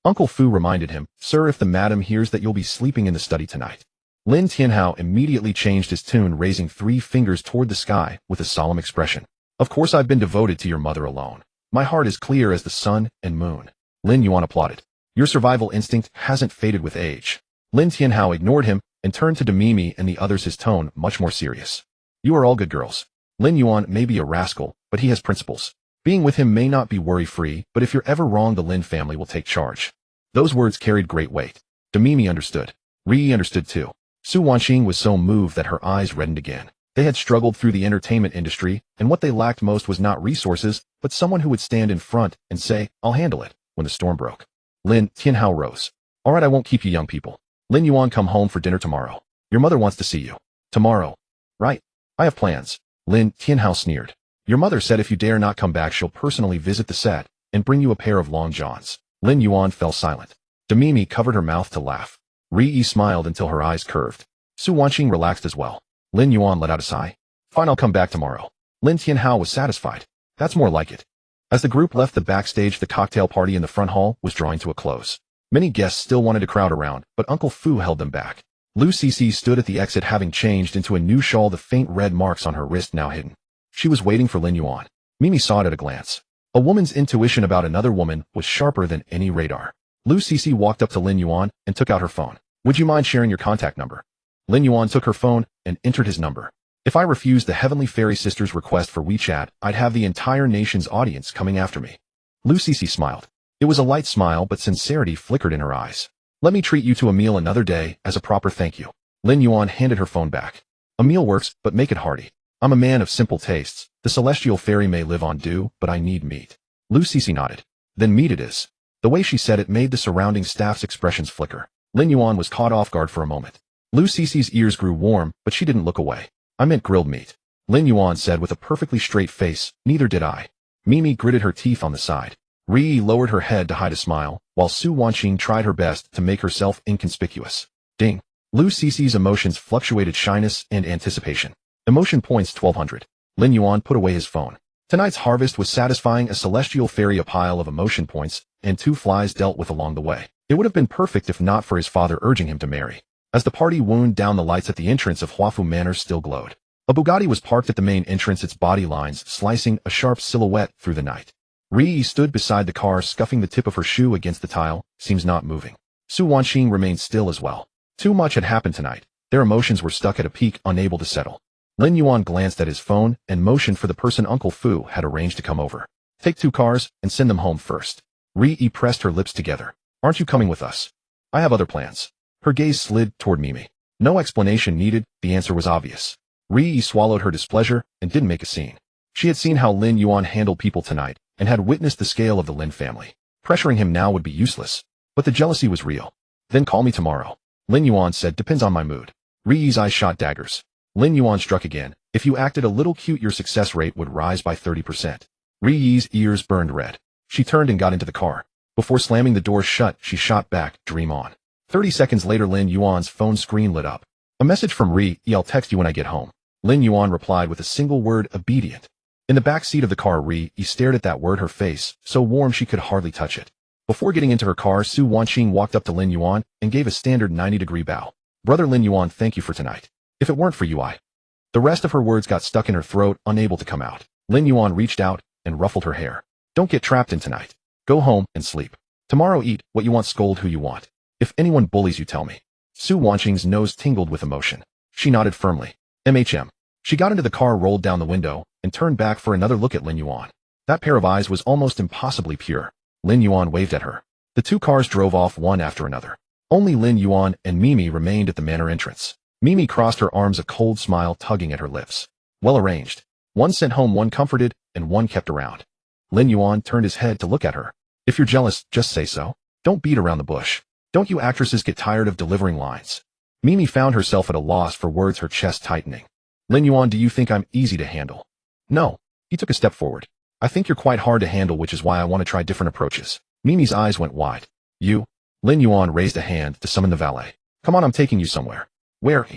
Uncle Fu reminded him, sir, if the madam hears that you'll be sleeping in the study tonight. Lin Tianhao immediately changed his tune, raising 3 fingers toward the sky with a solemn expression. Of course I've been devoted to your mother alone. My heart is clear as the sun and moon. Lin Yuan applauded. Your survival instinct hasn't faded with age. Lin Tianhao ignored him and turned to Demimi and the others, his tone much more serious. You are all good girls. Lin Yuan may be a rascal, but he has principles. Being with him may not be worry-free, but if you're ever wrong, the Lin family will take charge. Those words carried great weight. Demimi understood. Ri understood too. Su Wanqing was so moved that her eyes reddened again. They had struggled through the entertainment industry, and what they lacked most was not resources, but someone who would stand in front and say, I'll handle it, when the storm broke. Lin Tianhao rose. All right, I won't keep you young people. Lin Yuan, come home for dinner tomorrow. Your mother wants to see you. Tomorrow. Right. I have plans. Lin Tianhao sneered. Your mother said if you dare not come back she'll personally visit the set and bring you a pair of long johns. Lin Yuan fell silent. Demimi covered her mouth to laugh. Ri smiled until her eyes curved. Su Wanqing relaxed as well. Lin Yuan let out a sigh. Fine, I'll come back tomorrow. Lin Tianhao was satisfied. That's more like it. As the group left the backstage, the cocktail party in the front hall was drawing to a close. Many guests still wanted to crowd around, but Uncle Fu held them back. Lu Cici stood at the exit having changed into a new shawl, the faint red marks on her wrist now hidden. She was waiting for Lin Yuan. Mimi saw it at a glance. A woman's intuition about another woman was sharper than any radar. Lu Cici walked up to Lin Yuan and took out her phone. Would you mind sharing your contact number? Lin Yuan took her phone and entered his number. If I refused the Heavenly Fairy Sisters' request for WeChat, I'd have the entire nation's audience coming after me. Lu Cici smiled. It was a light smile, but sincerity flickered in her eyes. Let me treat you to a meal another day as a proper thank you. Lin Yuan handed her phone back. A meal works, but make it hearty. I'm a man of simple tastes. The celestial fairy may live on dew, but I need meat. Lu Cici nodded. Then meat it is. The way she said it made the surrounding staff's expressions flicker. Lin Yuan was caught off guard for a moment. Lu Cici's ears grew warm, but she didn't look away. I meant grilled meat. Lin Yuan said with a perfectly straight face. Neither did I. Mimi gritted her teeth on the side. Ri lowered her head to hide a smile, while Su Wanqing tried her best to make herself inconspicuous. Ding. Lu Cici's emotions fluctuated: shyness and anticipation. Emotion points 1200. Lin Yuan put away his phone. Tonight's harvest was satisfying: a celestial fairy, a pile of emotion points, and 2 flies dealt with along the way. It would have been perfect if not for his father urging him to marry. As the party wound down, the lights at the entrance of Huafu Manor still glowed. A Bugatti was parked at the main entrance, its body lines slicing a sharp silhouette through the night. Ri stood beside the car, scuffing the tip of her shoe against the tile, seems not moving. Su Wanqing remained still as well. Too much had happened tonight. Their emotions were stuck at a peak, unable to settle. Lin Yuan glanced at his phone and motioned for the person Uncle Fu had arranged to come over. Take 2 cars and send them home first. Ri pressed her lips together. Aren't you coming with us? I have other plans. Her gaze slid toward Mimi. No explanation needed, the answer was obvious. Ri swallowed her displeasure and didn't make a scene. She had seen how Lin Yuan handled people tonight, and had witnessed the scale of the Lin family. Pressuring him now would be useless. But the jealousy was real. Then call me tomorrow. Lin Yuan said, depends on my mood. Ri's eyes shot daggers. Lin Yuan struck again. If you acted a little cute, your success rate would rise by 30%. Ri's ears burned red. She turned and got into the car. Before slamming the door shut, she shot back, dream on. 30 seconds later, Lin Yuan's phone screen lit up. A message from Ri. I'll text you when I get home. Lin Yuan replied with a single word: obedient. In the back seat of the car, Ri stared at that word, her face so warm she could hardly touch it. Before getting into her car, Su Wanqing walked up to Lin Yuan and gave a standard 90-degree bow. Brother Lin Yuan, thank you for tonight. If it weren't for you, I... The rest of her words got stuck in her throat, unable to come out. Lin Yuan reached out and ruffled her hair. Don't get trapped in tonight. Go home and sleep. Tomorrow eat what you want, scold who you want. If anyone bullies you, tell me. Su Wanqing's nose tingled with emotion. She nodded firmly. MHM. She got into the car, rolled down the window, and turned back for another look at Lin Yuan. That pair of eyes was almost impossibly pure. Lin Yuan waved at her. The 2 cars drove off one after another. Only Lin Yuan and Mimi remained at the manor entrance. Mimi crossed her arms, a cold smile tugging at her lips. Well arranged. One sent home, one comforted, and one kept around. Lin Yuan turned his head to look at her. If you're jealous, just say so. Don't beat around the bush. Don't you actresses get tired of delivering lines? Mimi found herself at a loss for words, her chest tightening. Lin Yuan, do you think I'm easy to handle? No. He took a step forward. I think you're quite hard to handle, which is why I want to try different approaches. Mimi's eyes went wide. You? Lin Yuan raised a hand to summon the valet. Come on, I'm taking you somewhere. Where?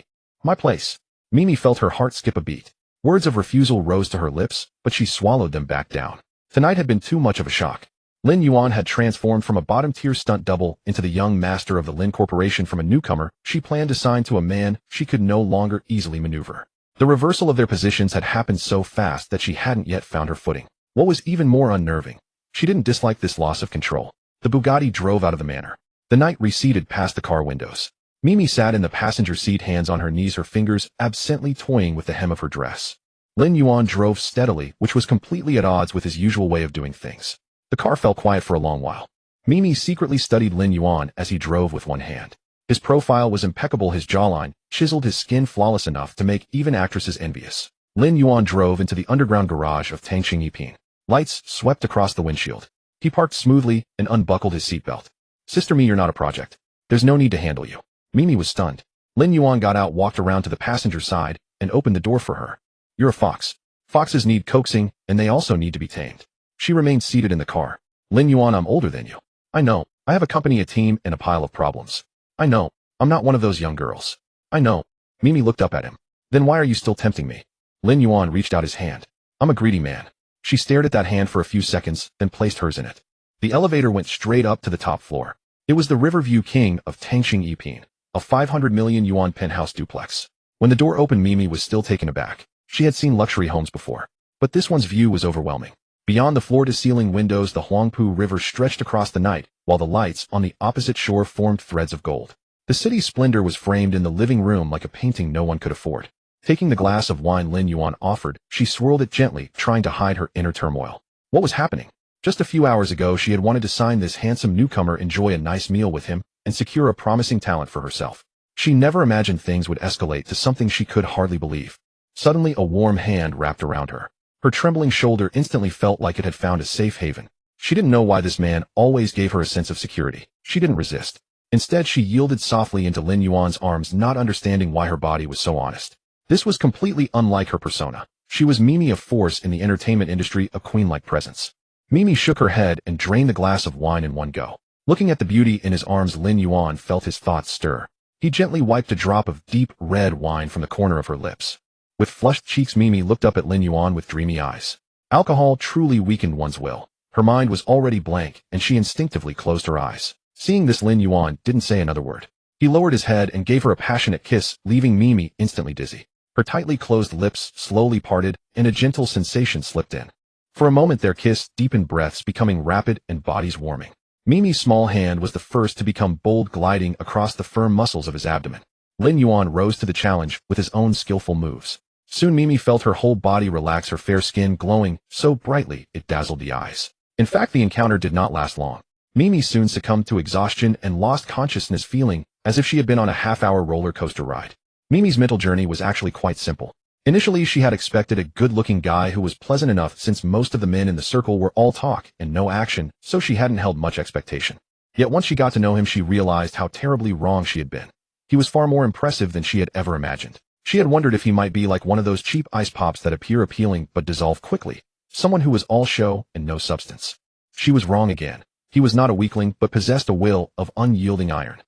My place. Mimi felt her heart skip a beat. Words of refusal rose to her lips, but she swallowed them back down. Tonight had been too much of a shock. Lin Yuan had transformed from a bottom-tier stunt double into the young master of the Lin Corporation. From a newcomer she planned to sign to a man she could no longer easily maneuver. The reversal of their positions had happened so fast that she hadn't yet found her footing. What was even more unnerving, she didn't dislike this loss of control. The Bugatti drove out of the manor. The night receded past the car windows. Mimi sat in the passenger seat, hands on her knees, her fingers absently toying with the hem of her dress. Lin Yuan drove steadily, which was completely at odds with his usual way of doing things. The car fell quiet for a long while. Mimi secretly studied Lin Yuan as he drove with one hand. His profile was impeccable, his jawline chiseled, his skin flawless enough to make even actresses envious. Lin Yuan drove into the underground garage of Tangxing Yiping. Lights swept across the windshield. He parked smoothly and unbuckled his seatbelt. Sister Me, you're not a project. There's no need to handle you. Mimi was stunned. Lin Yuan got out, walked around to the passenger side, and opened the door for her. You're a fox. Foxes need coaxing, and they also need to be tamed. She remained seated in the car. Lin Yuan, I'm older than you. I know. I have a company, a team, and a pile of problems. I know. I'm not one of those young girls. I know. Mimi looked up at him. Then why are you still tempting me? Lin Yuan reached out his hand. I'm a greedy man. She stared at that hand for a few seconds, then placed hers in it. The elevator went straight up to the top floor. It was the Riverview King of Tangxing Yiping, a 500 million yuan penthouse duplex. When the door opened, Mimi was still taken aback. She had seen luxury homes before, but this one's view was overwhelming. Beyond the floor-to-ceiling windows, the Huangpu River stretched across the night, while the lights on the opposite shore formed threads of gold. The city's splendor was framed in the living room like a painting no one could afford. Taking the glass of wine Lin Yuan offered, she swirled it gently, trying to hide her inner turmoil. What was happening? Just a few hours ago, she had wanted to sign this handsome newcomer, enjoy a nice meal with him, and secure a promising talent for herself. She never imagined things would escalate to something she could hardly believe. Suddenly, a warm hand wrapped around her. Her trembling shoulder instantly felt like it had found a safe haven. She didn't know why this man always gave her a sense of security. She didn't resist. Instead, she yielded softly into Lin Yuan's arms, not understanding why her body was so honest. This was completely unlike her persona. She was Mimi, a force in the entertainment industry, a queen-like presence. Mimi shook her head and drained the glass of wine in one go. Looking at the beauty in his arms, Lin Yuan felt his thoughts stir. He gently wiped a drop of deep red wine from the corner of her lips. With flushed cheeks, Mimi looked up at Lin Yuan with dreamy eyes. Alcohol truly weakened one's will. Her mind was already blank, and she instinctively closed her eyes. Seeing this, Lin Yuan didn't say another word. He lowered his head and gave her a passionate kiss, leaving Mimi instantly dizzy. Her tightly closed lips slowly parted, and a gentle sensation slipped in. For a moment their kiss deepened, breaths becoming rapid and bodies warming. Mimi's small hand was the first to become bold, gliding across the firm muscles of his abdomen. Lin Yuan rose to the challenge with his own skillful moves. Soon Mimi felt her whole body relax, her fair skin glowing so brightly it dazzled the eyes. In fact, the encounter did not last long. Mimi soon succumbed to exhaustion and lost consciousness, feeling as if she had been on a half-hour roller coaster ride. Mimi's mental journey was actually quite simple. Initially, she had expected a good-looking guy who was pleasant enough, since most of the men in the circle were all talk and no action, so she hadn't held much expectation. Yet once she got to know him, she realized how terribly wrong she had been. He was far more impressive than she had ever imagined. She had wondered if he might be like one of those cheap ice pops that appear appealing but dissolve quickly, someone who was all show and no substance. She was wrong again. He was not a weakling, but possessed a will of unyielding iron.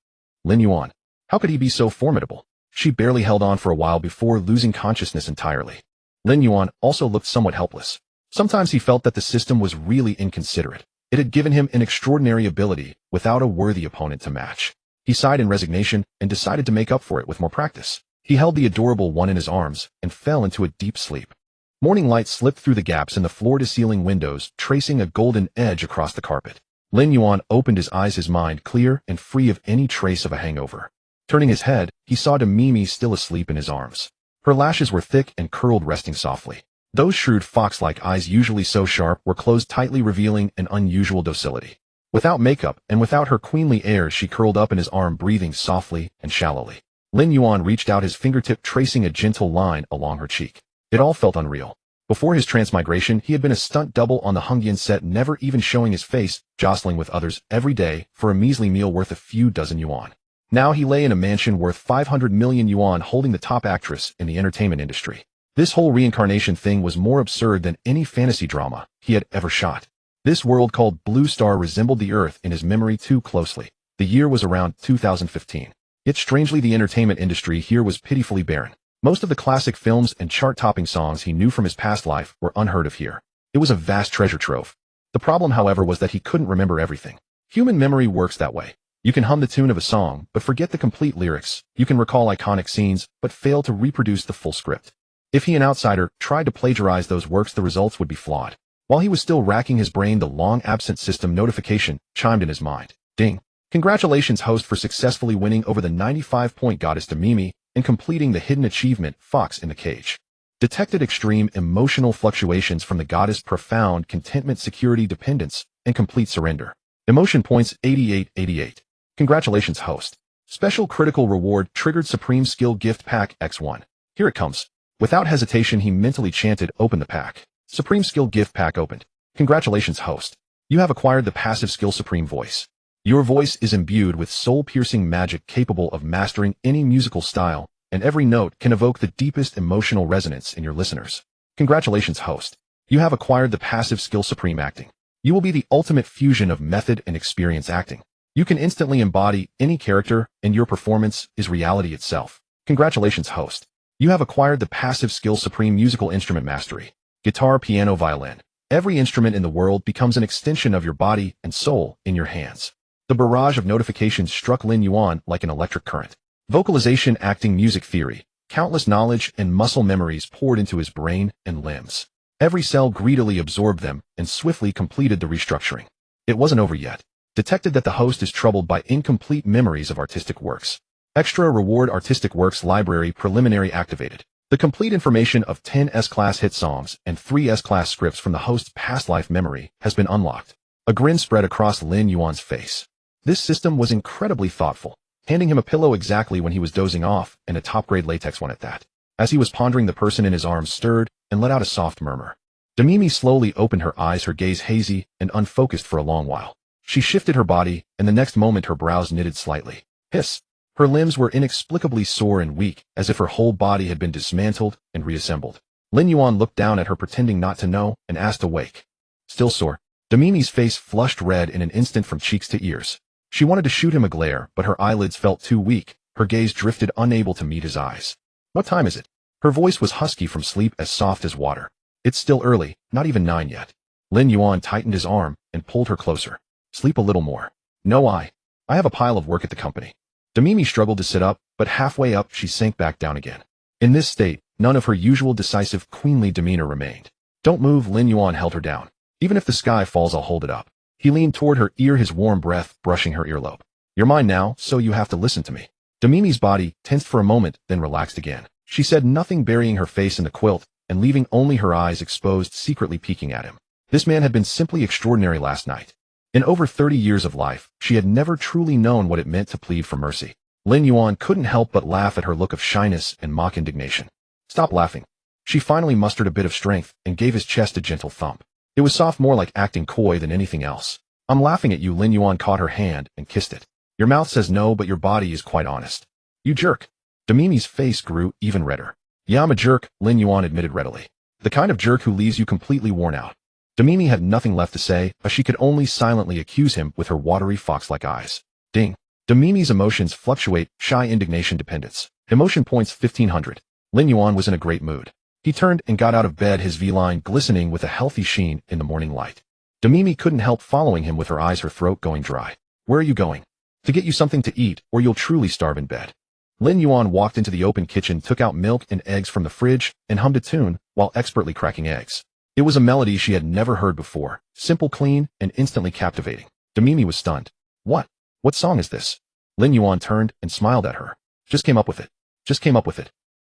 Lin Yuan. How could he be so formidable? She barely held on for a while before losing consciousness entirely. Lin Yuan also looked somewhat helpless. Sometimes he felt that the system was really inconsiderate. It had given him an extraordinary ability without a worthy opponent to match. He sighed in resignation and decided to make up for it with more practice. He held the adorable one in his arms and fell into a deep sleep. Morning light slipped through the gaps in the floor-to-ceiling windows, tracing a golden edge across the carpet. Lin Yuan opened his eyes, his mind clear and free of any trace of a hangover. Turning his head, he saw Mimi still asleep in his arms. Her lashes were thick and curled, resting softly. Those shrewd fox-like eyes, usually so sharp, were closed tightly, revealing an unusual docility. Without makeup and without her queenly airs, she curled up in his arm, breathing softly and shallowly. Lin Yuan reached out his fingertip, tracing a gentle line along her cheek. It all felt unreal. Before his transmigration, he had been a stunt double on the Hungyan set, never even showing his face, jostling with others every day for a measly meal worth a few dozen yuan. Now he lay in a mansion worth 500 million yuan, holding the top actress in the entertainment industry. This whole reincarnation thing was more absurd than any fantasy drama he had ever shot. This world called Blue Star resembled the Earth in his memory too closely. The year was around 2015. Yet strangely, the entertainment industry here was pitifully barren. Most of the classic films and chart-topping songs he knew from his past life were unheard of here. It was a vast treasure trove. The problem, however, was that he couldn't remember everything. Human memory works that way. You can hum the tune of a song, but forget the complete lyrics. You can recall iconic scenes, but fail to reproduce the full script. If he, an outsider, tried to plagiarize those works, the results would be flawed. While he was still racking his brain, the long-absent system notification chimed in his mind. Ding. Congratulations, host, for successfully winning over the 95-point goddess to Mimi and completing the hidden achievement, Fox in the Cage. Detected extreme emotional fluctuations from the goddess, profound contentment, security, dependence, and complete surrender. Emotion points 8888. Congratulations, host. Special critical reward triggered, Supreme Skill Gift Pack X1. Here it comes. Without hesitation, he mentally chanted, open the pack. Supreme Skill Gift Pack opened. Congratulations, host. You have acquired the passive skill Supreme Voice. Your voice is imbued with soul-piercing magic capable of mastering any musical style, and every note can evoke the deepest emotional resonance in your listeners. Congratulations, host. You have acquired the passive skill Supreme Acting. You will be the ultimate fusion of method and experience acting. You can instantly embody any character, and your performance is reality itself. Congratulations, host. You have acquired the passive skill Supreme Musical Instrument Mastery. Guitar, piano, violin. Every instrument in the world becomes an extension of your body and soul in your hands. The barrage of notifications struck Lin Yuan like an electric current. Vocalization, acting, music theory, countless knowledge and muscle memories poured into his brain and limbs. Every cell greedily absorbed them and swiftly completed the restructuring. It wasn't over yet. Detected that the host is troubled by incomplete memories of artistic works. Extra reward artistic works library preliminary activated. The complete information of 10 S-class hit songs and 3 S-class scripts from the host's past life memory has been unlocked. A grin spread across Lin Yuan's face. This system was incredibly thoughtful, handing him a pillow exactly when he was dozing off, and a top-grade latex one at that. As he was pondering, the person in his arms stirred and let out a soft murmur. Demimi slowly opened her eyes, her gaze hazy and unfocused for a long while. She shifted her body, and the next moment her brows knitted slightly. Hiss! Her limbs were inexplicably sore and weak, as if her whole body had been dismantled and reassembled. Lin Yuan looked down at her, pretending not to know, and asked, awake. Still sore. Demimi's face flushed red in an instant from cheeks to ears. She wanted to shoot him a glare, but her eyelids felt too weak. Her gaze drifted, unable to meet his eyes. What time is it? Her voice was husky from sleep, as soft as water. It's still early, not even 9 yet. Lin Yuan tightened his arm and pulled her closer. Sleep a little more. No, I have a pile of work at the company. Demimi struggled to sit up, but halfway up she sank back down again. In this state, none of her usual decisive, queenly demeanor remained. Don't move, Lin Yuan held her down. Even if the sky falls, I'll hold it up. He leaned toward her ear, his warm breath brushing her earlobe. You're mine now, so you have to listen to me. Demimi's body tensed for a moment, then relaxed again. She said nothing, burying her face in the quilt and leaving only her eyes exposed, secretly peeking at him. This man had been simply extraordinary last night. In over 30 years of life, she had never truly known what it meant to plead for mercy. Lin Yuan couldn't help but laugh at her look of shyness and mock indignation. Stop laughing. She finally mustered a bit of strength and gave his chest a gentle thump. It was soft, more like acting coy than anything else. I'm laughing at you. Lin Yuan caught her hand and kissed it. Your mouth says no, but your body is quite honest. You jerk. Demimi's face grew even redder. Yeah, I'm a jerk, Lin Yuan admitted readily. The kind of jerk who leaves you completely worn out. Demimi had nothing left to say, but she could only silently accuse him with her watery fox-like eyes. Ding. Demimi's emotions fluctuate, shy, indignation, dependence. Emotion points 1500. Lin Yuan was in a great mood. He turned and got out of bed, his V-line glistening with a healthy sheen in the morning light. Demimi couldn't help following him with her eyes, her throat going dry. Where are you going? To get you something to eat, or you'll truly starve in bed. Lin Yuan walked into the open kitchen, took out milk and eggs from the fridge, and hummed a tune while expertly cracking eggs. It was a melody she had never heard before, simple, clean, and instantly captivating. Demimi was stunned. What song is this? Lin Yuan turned and smiled at her. Just came up with it.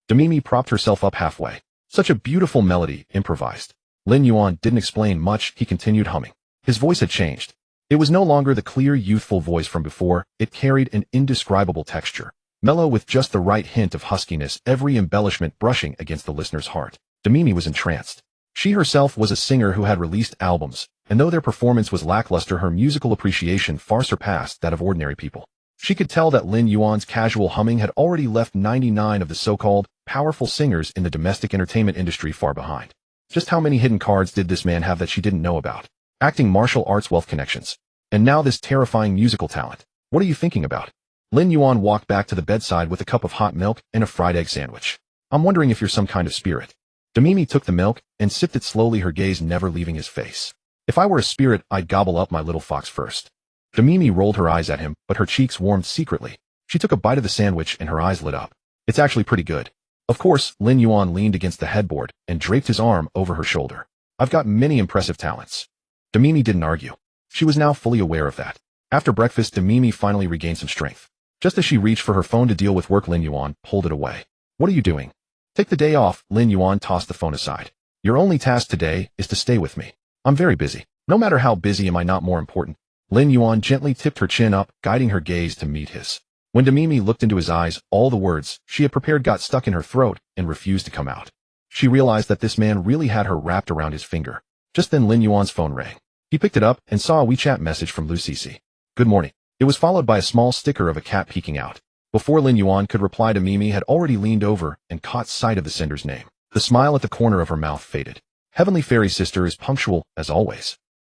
Demimi propped herself up halfway. Such a beautiful melody, improvised. Lin Yuan didn't explain much, he continued humming. His voice had changed. It was no longer the clear, youthful voice from before, it carried an indescribable texture. Mellow with just the right hint of huskiness, every embellishment brushing against the listener's heart. Demimi was entranced. She herself was a singer who had released albums, and though their performance was lackluster, her musical appreciation far surpassed that of ordinary people. She could tell that Lin Yuan's casual humming had already left 99 of the so-called powerful singers in the domestic entertainment industry far behind. Just how many hidden cards did this man have that she didn't know about? Acting, martial arts, wealth, connections. And now this terrifying musical talent. What are you thinking about? Lin Yuan walked back to the bedside with a cup of hot milk and a fried egg sandwich. I'm wondering if you're some kind of spirit. Demimi took the milk and sipped it slowly, her gaze never leaving his face. If I were a spirit, I'd gobble up my little fox first. Demimi rolled her eyes at him, but her cheeks warmed secretly. She took a bite of the sandwich and her eyes lit up. It's actually pretty good. Of course, Lin Yuan leaned against the headboard and draped his arm over her shoulder. I've got many impressive talents. Demimi didn't argue. She was now fully aware of that. After breakfast, Demimi finally regained some strength. Just as she reached for her phone to deal with work, Lin Yuan pulled it away. What are you doing? Take the day off. Lin Yuan tossed the phone aside. Your only task today is to stay with me. I'm very busy. No matter how busy, am I not more important? Lin Yuan gently tipped her chin up, guiding her gaze to meet his. When Demimi looked into his eyes, all the words she had prepared got stuck in her throat and refused to come out. She realized that this man really had her wrapped around his finger. Just then Lin Yuan's phone rang. He picked it up and saw a WeChat message from Lu Cici. Good morning. It was followed by a small sticker of a cat peeking out. Before Lin Yuan could reply, Mimi had already leaned over and caught sight of the sender's name. The smile at the corner of her mouth faded. Heavenly Fairy Sister is punctual, as always.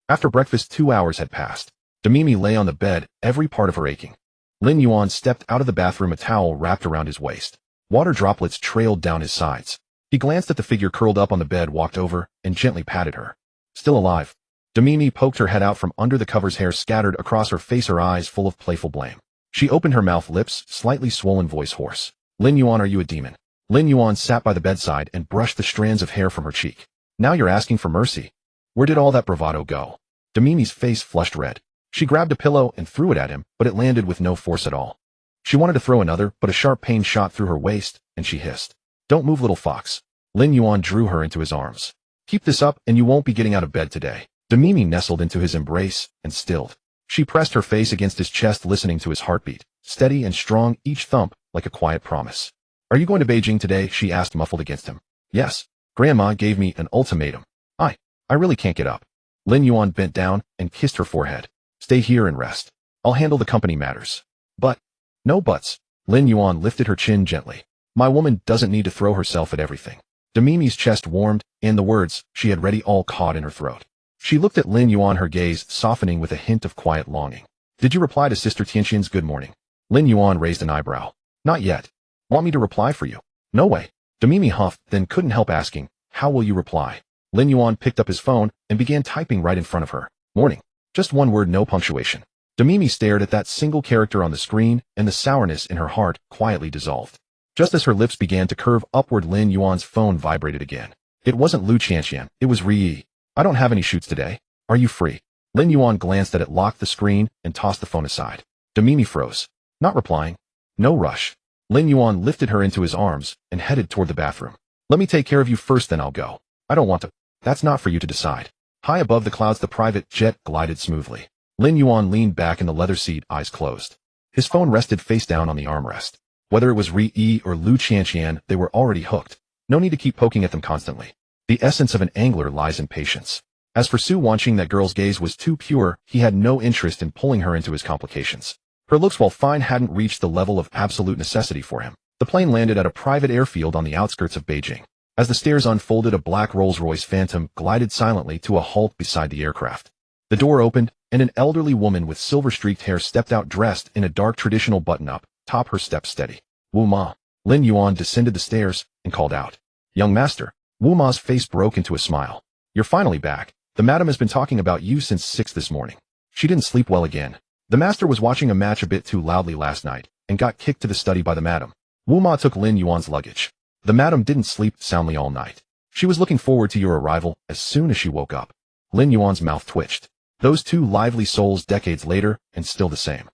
After breakfast, 2 hours had passed. Mimi lay on the bed, every part of her aching. Lin Yuan stepped out of the bathroom, a towel wrapped around his waist. Water droplets trailed down his sides. He glanced at the figure curled up on the bed, walked over, and gently patted her. Still alive. Mimi poked her head out from under the covers, hair scattered across her face, her eyes full of playful blame. She opened her mouth, lips slightly swollen, voice hoarse. Lin Yuan, are you a demon? Lin Yuan sat by the bedside and brushed the strands of hair from her cheek. Now you're asking for mercy. Where did all that bravado go? Mimi's face flushed red. She grabbed a pillow and threw it at him, but it landed with no force at all. She wanted to throw another, but a sharp pain shot through her waist, and she hissed. Don't move, little fox. Lin Yuan drew her into his arms. Keep this up, and you won't be getting out of bed today. Mimi nestled into his embrace and stilled. She pressed her face against his chest, listening to his heartbeat, steady and strong, each thump like a quiet promise. Are you going to Beijing today? She asked, muffled against him. Yes. Grandma gave me an ultimatum. I really can't get up. Lin Yuan bent down and kissed her forehead. Stay here and rest. I'll handle the company matters. But, no buts. Lin Yuan lifted her chin gently. My woman doesn't need to throw herself at everything. Mimi's chest warmed, and the words she had ready all caught in her throat. She looked at Lin Yuan, her gaze softening with a hint of quiet longing. Did you reply to Sister Tianxin's good morning? Lin Yuan raised an eyebrow. Not yet. Want me to reply for you? No way. Mimi huffed, then couldn't help asking, how will you reply? Lin Yuan picked up his phone and began typing right in front of her. Morning. Just one word, no punctuation. Mimi stared at that single character on the screen, and the sourness in her heart quietly dissolved. Just as her lips began to curve upward, Lin Yuan's phone vibrated again. It wasn't Lu Qianxian, it was Ri. I don't have any shoots today. Are you free? Lin Yuan glanced at it, locked the screen, and tossed the phone aside. Mimi froze. Not replying. No rush. Lin Yuan lifted her into his arms and headed toward the bathroom. Let me take care of you first, then I'll go. I don't want to. That's not for you to decide. High above the clouds, the private jet glided smoothly. Lin Yuan leaned back in the leather seat, eyes closed. His phone rested face down on the armrest. Whether it was Ri or Lu Qianxian, they were already hooked. No need to keep poking at them constantly. The essence of an angler lies in patience. As for Su Wanqing, that girl's gaze was too pure, he had no interest in pulling her into his complications. Her looks, while fine, hadn't reached the level of absolute necessity for him. The plane landed at a private airfield on the outskirts of Beijing. As the stairs unfolded, a black Rolls-Royce Phantom glided silently to a halt beside the aircraft. The door opened, and an elderly woman with silver-streaked hair stepped out, dressed in a dark traditional button-up, top, her step steady. Wu Ma. Lin Yuan descended the stairs and called out. Young master. Wu Ma's face broke into a smile. You're finally back. The madam has been talking about you since 6 this morning. She didn't sleep well again. The master was watching a match a bit too loudly last night, and got kicked to the study by the madam. Wu Ma took Lin Yuan's luggage. The madam didn't sleep soundly all night. She was looking forward to your arrival as soon as she woke up. Lin Yuan's mouth twitched. Those two lively souls, decades later, and still the same.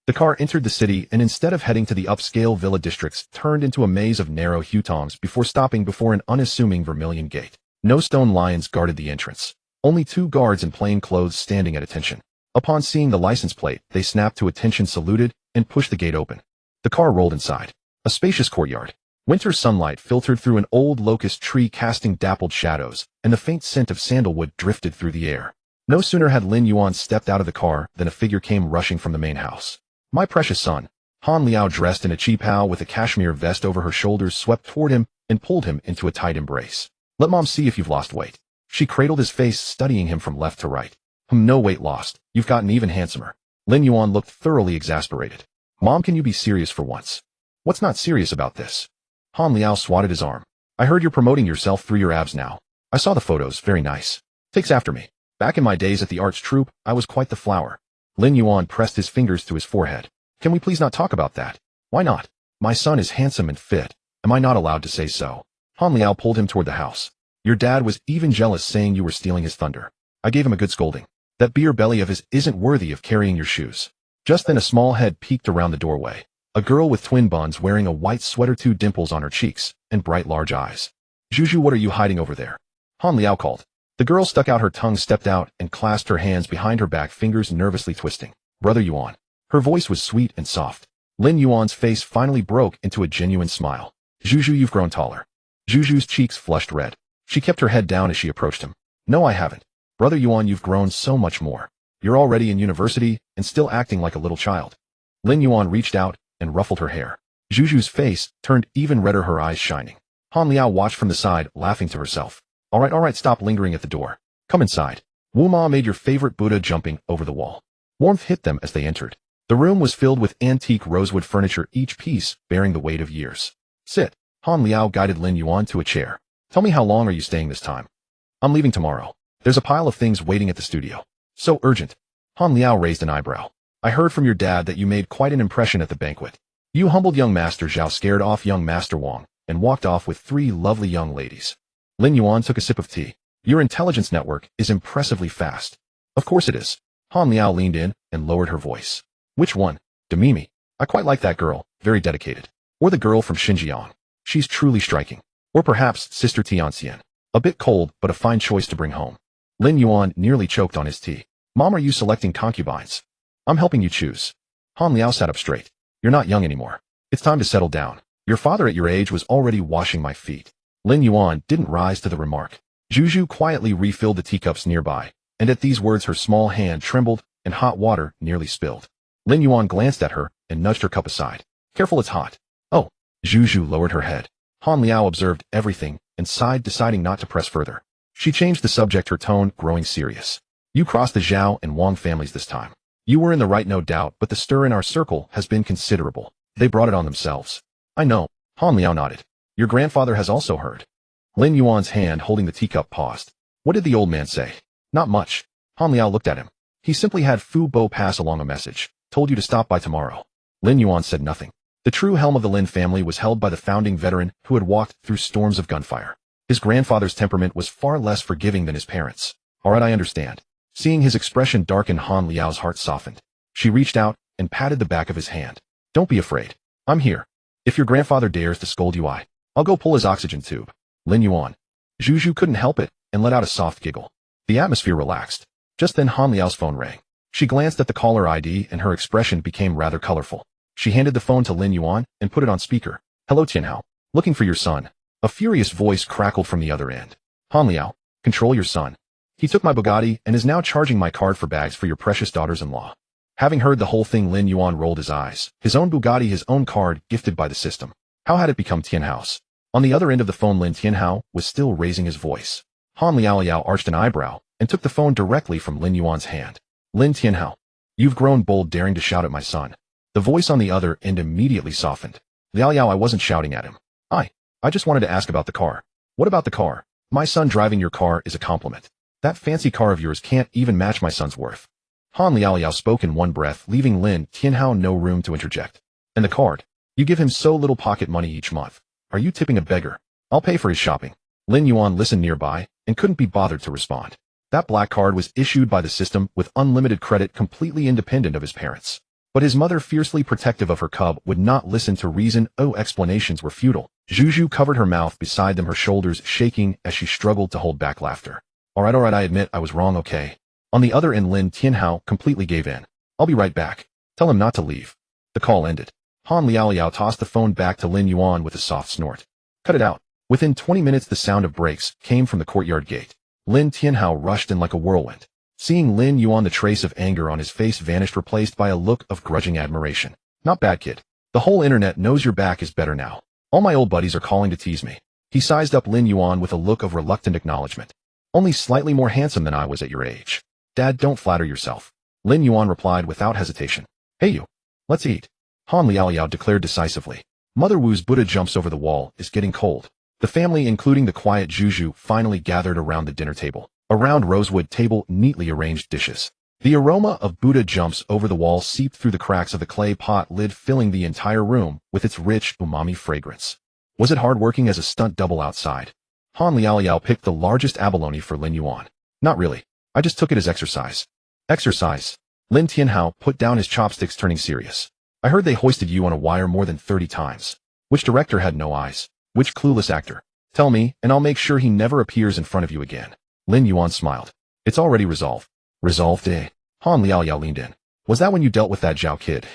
The car entered the city, and instead of heading to the upscale villa districts, turned into a maze of narrow hutongs before stopping before an unassuming vermilion gate. No stone lions guarded the entrance. Only 2 guards in plain clothes standing at attention. Upon seeing the license plate, they snapped to attention, saluted, and pushed the gate open. The car rolled inside. A spacious courtyard. Winter sunlight filtered through an old locust tree, casting dappled shadows, and the faint scent of sandalwood drifted through the air. No sooner had Lin Yuan stepped out of the car than a figure came rushing from the main house. My precious son. Han Liao, dressed in a qipao with a cashmere vest over her shoulders, swept toward him and pulled him into a tight embrace. Let mom see if you've lost weight. She cradled his face, studying him from left to right. No weight lost. You've gotten even handsomer. Lin Yuan looked thoroughly exasperated. Mom, can you be serious for once? What's not serious about this? Han Liao swatted his arm. I heard you're promoting yourself through your abs now. I saw the photos, very nice. Takes after me. Back in my days at the arts troupe, I was quite the flower. Lin Yuan pressed his fingers to his forehead. Can we please not talk about that? Why not? My son is handsome and fit. Am I not allowed to say so? Han Liao pulled him toward the house. Your dad was even jealous, saying you were stealing his thunder. I gave him a good scolding. That beer belly of his isn't worthy of carrying your shoes. Just then a small head peeked around the doorway. A girl with twin buns, wearing a white sweater, 2 dimples on her cheeks, and bright large eyes. Juju, what are you hiding over there? Han Liao called. The girl stuck out her tongue, stepped out, and clasped her hands behind her back, fingers nervously twisting. Brother Yuan. Her voice was sweet and soft. Lin Yuan's face finally broke into a genuine smile. Juju, you've grown taller. Juju's cheeks flushed red. She kept her head down as she approached him. No, I haven't. Brother Yuan, you've grown so much more. You're already in university and still acting like a little child. Lin Yuan reached out and ruffled her hair. Zhuzhu's face turned even redder, her eyes shining. Han Liao watched from the side, laughing to herself. All right, stop lingering at the door. Come inside. Wu Ma made your favorite Buddha jumping over the wall. Warmth hit them as they entered. The room was filled with antique rosewood furniture, each piece bearing the weight of years. Sit. Han Liao guided Lin Yuan to a chair. Tell me, how long are you staying this time? I'm leaving tomorrow. There's a pile of things waiting at the studio. So urgent. Han Liao raised an eyebrow. I heard from your dad that you made quite an impression at the banquet. You humbled young Master Zhao, scared off young Master Wang, and walked off with 3 lovely young ladies. Lin Yuan took a sip of tea. Your intelligence network is impressively fast. Of course it is. Han Liao leaned in and lowered her voice. Which one? Demimi. I quite like that girl, very dedicated. Or the girl from Xinjiang. She's truly striking. Or perhaps Sister Tianxian. A bit cold, but a fine choice to bring home. Lin Yuan nearly choked on his tea. Mom, are you selecting concubines? I'm helping you choose. Han Liao sat up straight. You're not young anymore. It's time to settle down. Your father at your age was already washing my feet. Lin Yuan didn't rise to the remark. Zhuzhu quietly refilled the teacups nearby, and at these words her small hand trembled and hot water nearly spilled. Lin Yuan glanced at her and nudged her cup aside. Careful, it's hot. Oh. Zhuzhu lowered her head. Han Liao observed everything and sighed, deciding not to press further. She changed the subject, her tone growing serious. You crossed the Zhao and Wang families this time. You were in the right, no doubt, but the stir in our circle has been considerable. They brought it on themselves. I know. Han Liao nodded. Your grandfather has also heard. Lin Yuan's hand holding the teacup paused. What did the old man say? Not much. Han Liao looked at him. He simply had Fu Bo pass along a message. Told you to stop by tomorrow. Lin Yuan said nothing. The true helm of the Lin family was held by the founding veteran who had walked through storms of gunfire. His grandfather's temperament was far less forgiving than his parents. All right, I understand. Seeing his expression darken, Han Liao's heart softened. She reached out and patted the back of his hand. Don't be afraid. I'm here. If your grandfather dares to scold you, I'll go pull his oxygen tube. Lin Yuan. Zhuzhu couldn't help it and let out a soft giggle. The atmosphere relaxed. Just then Han Liao's phone rang. She glanced at the caller ID and her expression became rather colorful. She handed the phone to Lin Yuan and put it on speaker. Hello, Tianhao. Looking for your son. A furious voice crackled from the other end. Han Liao, control your son. He took my Bugatti and is now charging my card for bags for your precious daughters-in-law. Having heard the whole thing, Lin Yuan rolled his eyes. His own Bugatti, his own card, gifted by the system. How had it become Tianhao's? On the other end of the phone, Lin Tianhao was still raising his voice. Han Liao arched an eyebrow and took the phone directly from Lin Yuan's hand. Lin Tianhao, you've grown bold, daring to shout at my son. The voice on the other end immediately softened. Liao, I wasn't shouting at him. I just wanted to ask about the car. What about the car? My son driving your car is a compliment. That fancy car of yours can't even match my son's worth. Han Liao spoke in one breath, leaving Lin Tianhao no room to interject. And the card? You give him so little pocket money each month. Are you tipping a beggar? I'll pay for his shopping. Lin Yuan listened nearby and couldn't be bothered to respond. That black card was issued by the system with unlimited credit, completely independent of his parents. But his mother, fiercely protective of her cub, would not listen to reason. Explanations were futile. Zhuzhu covered her mouth beside them, her shoulders shaking as she struggled to hold back laughter. All right, I admit I was wrong, okay? On the other end, Lin Tianhao completely gave in. I'll be right back. Tell him not to leave. The call ended. Han Liao tossed the phone back to Lin Yuan with a soft snort. Cut it out. Within 20 minutes, the sound of brakes came from the courtyard gate. Lin Tianhao rushed in like a whirlwind. Seeing Lin Yuan, the trace of anger on his face vanished, replaced by a look of grudging admiration. Not bad, kid. The whole internet knows your back is better now. All my old buddies are calling to tease me. He sized up Lin Yuan with a look of reluctant acknowledgement. Only slightly more handsome than I was at your age. Dad, don't flatter yourself. Lin Yuan replied without hesitation. Hey you. Let's eat. Han Liao declared decisively. Mother Wu's Buddha jumps over the wall is getting cold. The family, including the quiet Zhuzhu, finally gathered around the dinner table. A round rosewood table, neatly arranged dishes. The aroma of Buddha jumps over the wall seeped through the cracks of the clay pot lid, filling the entire room with its rich umami fragrance. Was it hard working as a stunt double outside? Han Liao picked the largest abalone for Lin Yuan. Not really. I just took it as exercise. Exercise? Lin Tianhao put down his chopsticks, turning serious. I heard they hoisted you on a wire more than 30 times. Which director had no eyes? Which clueless actor? Tell me, and I'll make sure he never appears in front of you again. Lin Yuan smiled. It's already resolved. Resolved, eh? Han Liao leaned in. Was that when you dealt with that Zhao kid?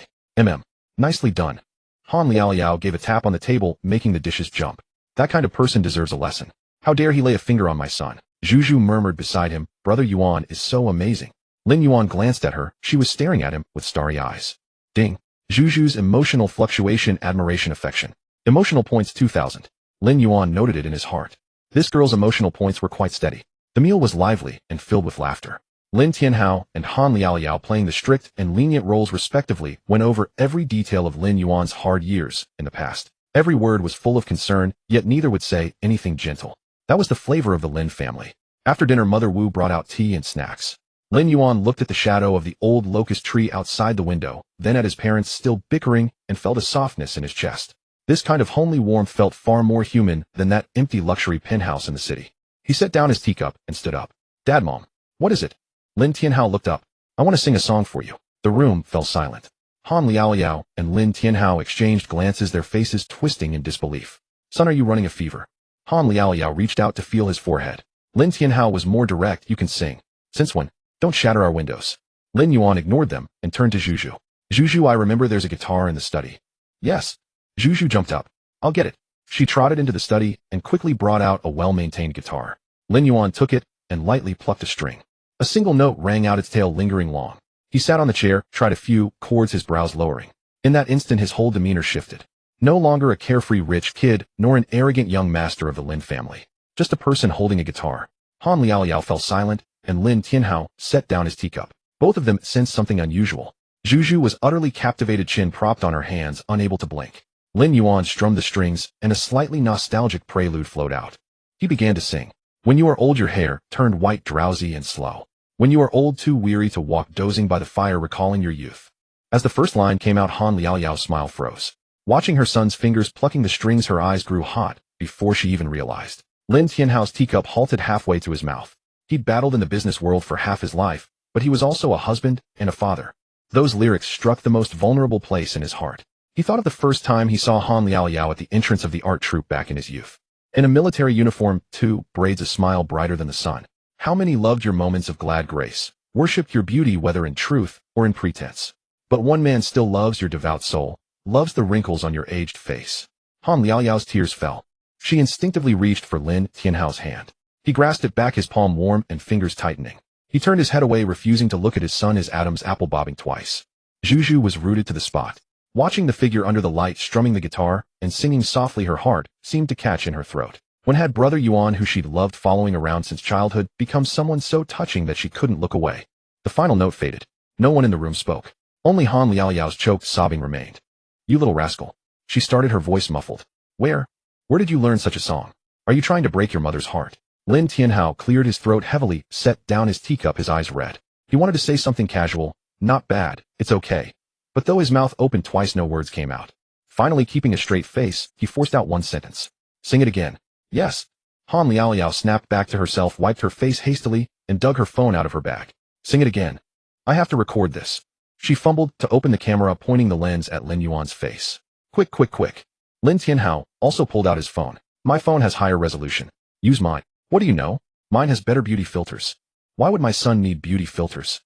Nicely done. Han Liao gave a tap on the table, making the dishes jump. That kind of person deserves a lesson. How dare he lay a finger on my son? Zhuzhu murmured beside him. Brother Yuan is so amazing. Lin Yuan glanced at her. She was staring at him with starry eyes. Ding. Zhuzhu's emotional fluctuation, admiration, affection. Emotional points 2000. Lin Yuan noted it in his heart. This girl's emotional points were quite steady. The meal was lively and filled with laughter. Lin Tianhao and Han Liaoliao, playing the strict and lenient roles respectively, went over every detail of Lin Yuan's hard years in the past. Every word was full of concern, yet neither would say anything gentle. That was the flavor of the Lin family. After dinner, Mother Wu brought out tea and snacks. Lin Yuan looked at the shadow of the old locust tree outside the window, then at his parents still bickering, and felt a softness in his chest. This kind of homely warmth felt far more human than that empty luxury penthouse in the city. He set down his teacup and stood up. Dad, Mom, what is it? Lin Tianhao looked up. I want to sing a song for you. The room fell silent. Han Liaoliao and Lin Tianhao exchanged glances, their faces twisting in disbelief. Son, are you running a fever? Han Liaoliao reached out to feel his forehead. Lin Tianhao was more direct. You can sing. Since when? Don't shatter our windows. Lin Yuan ignored them and turned to Zhuzhu. Zhuzhu, I remember there's a guitar in the study. Yes. Zhuzhu jumped up. I'll get it. She trotted into the study and quickly brought out a well-maintained guitar. Lin Yuan took it and lightly plucked a string. A single note rang out, its tail lingering long. He sat on the chair, tried a few chords, his brows lowering. In that instant his whole demeanor shifted. No longer a carefree rich kid, nor an arrogant young master of the Lin family. Just a person holding a guitar. Han Liaoliao fell silent, and Lin Tianhao set down his teacup. Both of them sensed something unusual. Zhuzhu was utterly captivated, chin propped on her hands, unable to blink. Lin Yuan strummed the strings, and a slightly nostalgic prelude flowed out. He began to sing. When you are old, your hair turned white, drowsy and slow. When you are old, too weary to walk, dozing by the fire, recalling your youth. As the first line came out, Han Liaoliao's smile froze. Watching her son's fingers plucking the strings, her eyes grew hot before she even realized. Lin Tianhao's teacup halted halfway to his mouth. He'd battled in the business world for half his life, but he was also a husband and a father. Those lyrics struck the most vulnerable place in his heart. He thought of the first time he saw Han Liaoliao at the entrance of the art troupe back in his youth. In a military uniform, too, braids, a smile brighter than the sun. How many loved your moments of glad grace, worshipped your beauty whether in truth or in pretense. But one man still loves your devout soul, loves the wrinkles on your aged face. Han Liaoliao's tears fell. She instinctively reached for Lin Tianhao's hand. He grasped it back, his palm warm and fingers tightening. He turned his head away, refusing to look at his son, his Adam's apple bobbing twice. Zhuzhu was rooted to the spot. Watching the figure under the light strumming the guitar and singing softly, her heart seemed to catch in her throat. When had Brother Yuan, who she'd loved following around since childhood, become someone so touching that she couldn't look away? The final note faded. No one in the room spoke. Only Han Liaoliao's choked sobbing remained. You little rascal. She started, her voice muffled. Where did you learn such a song? Are you trying to break your mother's heart? Lin Tianhao cleared his throat heavily, set down his teacup, his eyes red. He wanted to say something casual. Not bad. It's okay. But though his mouth opened twice, no words came out. Finally, keeping a straight face, he forced out one sentence. Sing it again. Yes. Han Liaoliao snapped back to herself, wiped her face hastily, and dug her phone out of her bag. Sing it again. I have to record this. She fumbled to open the camera, pointing the lens at Lin Yuan's face. Quick, quick, quick. Lin Tianhao also pulled out his phone. My phone has higher resolution. Use mine. What do you know? Mine has better beauty filters. Why would my son need beauty filters?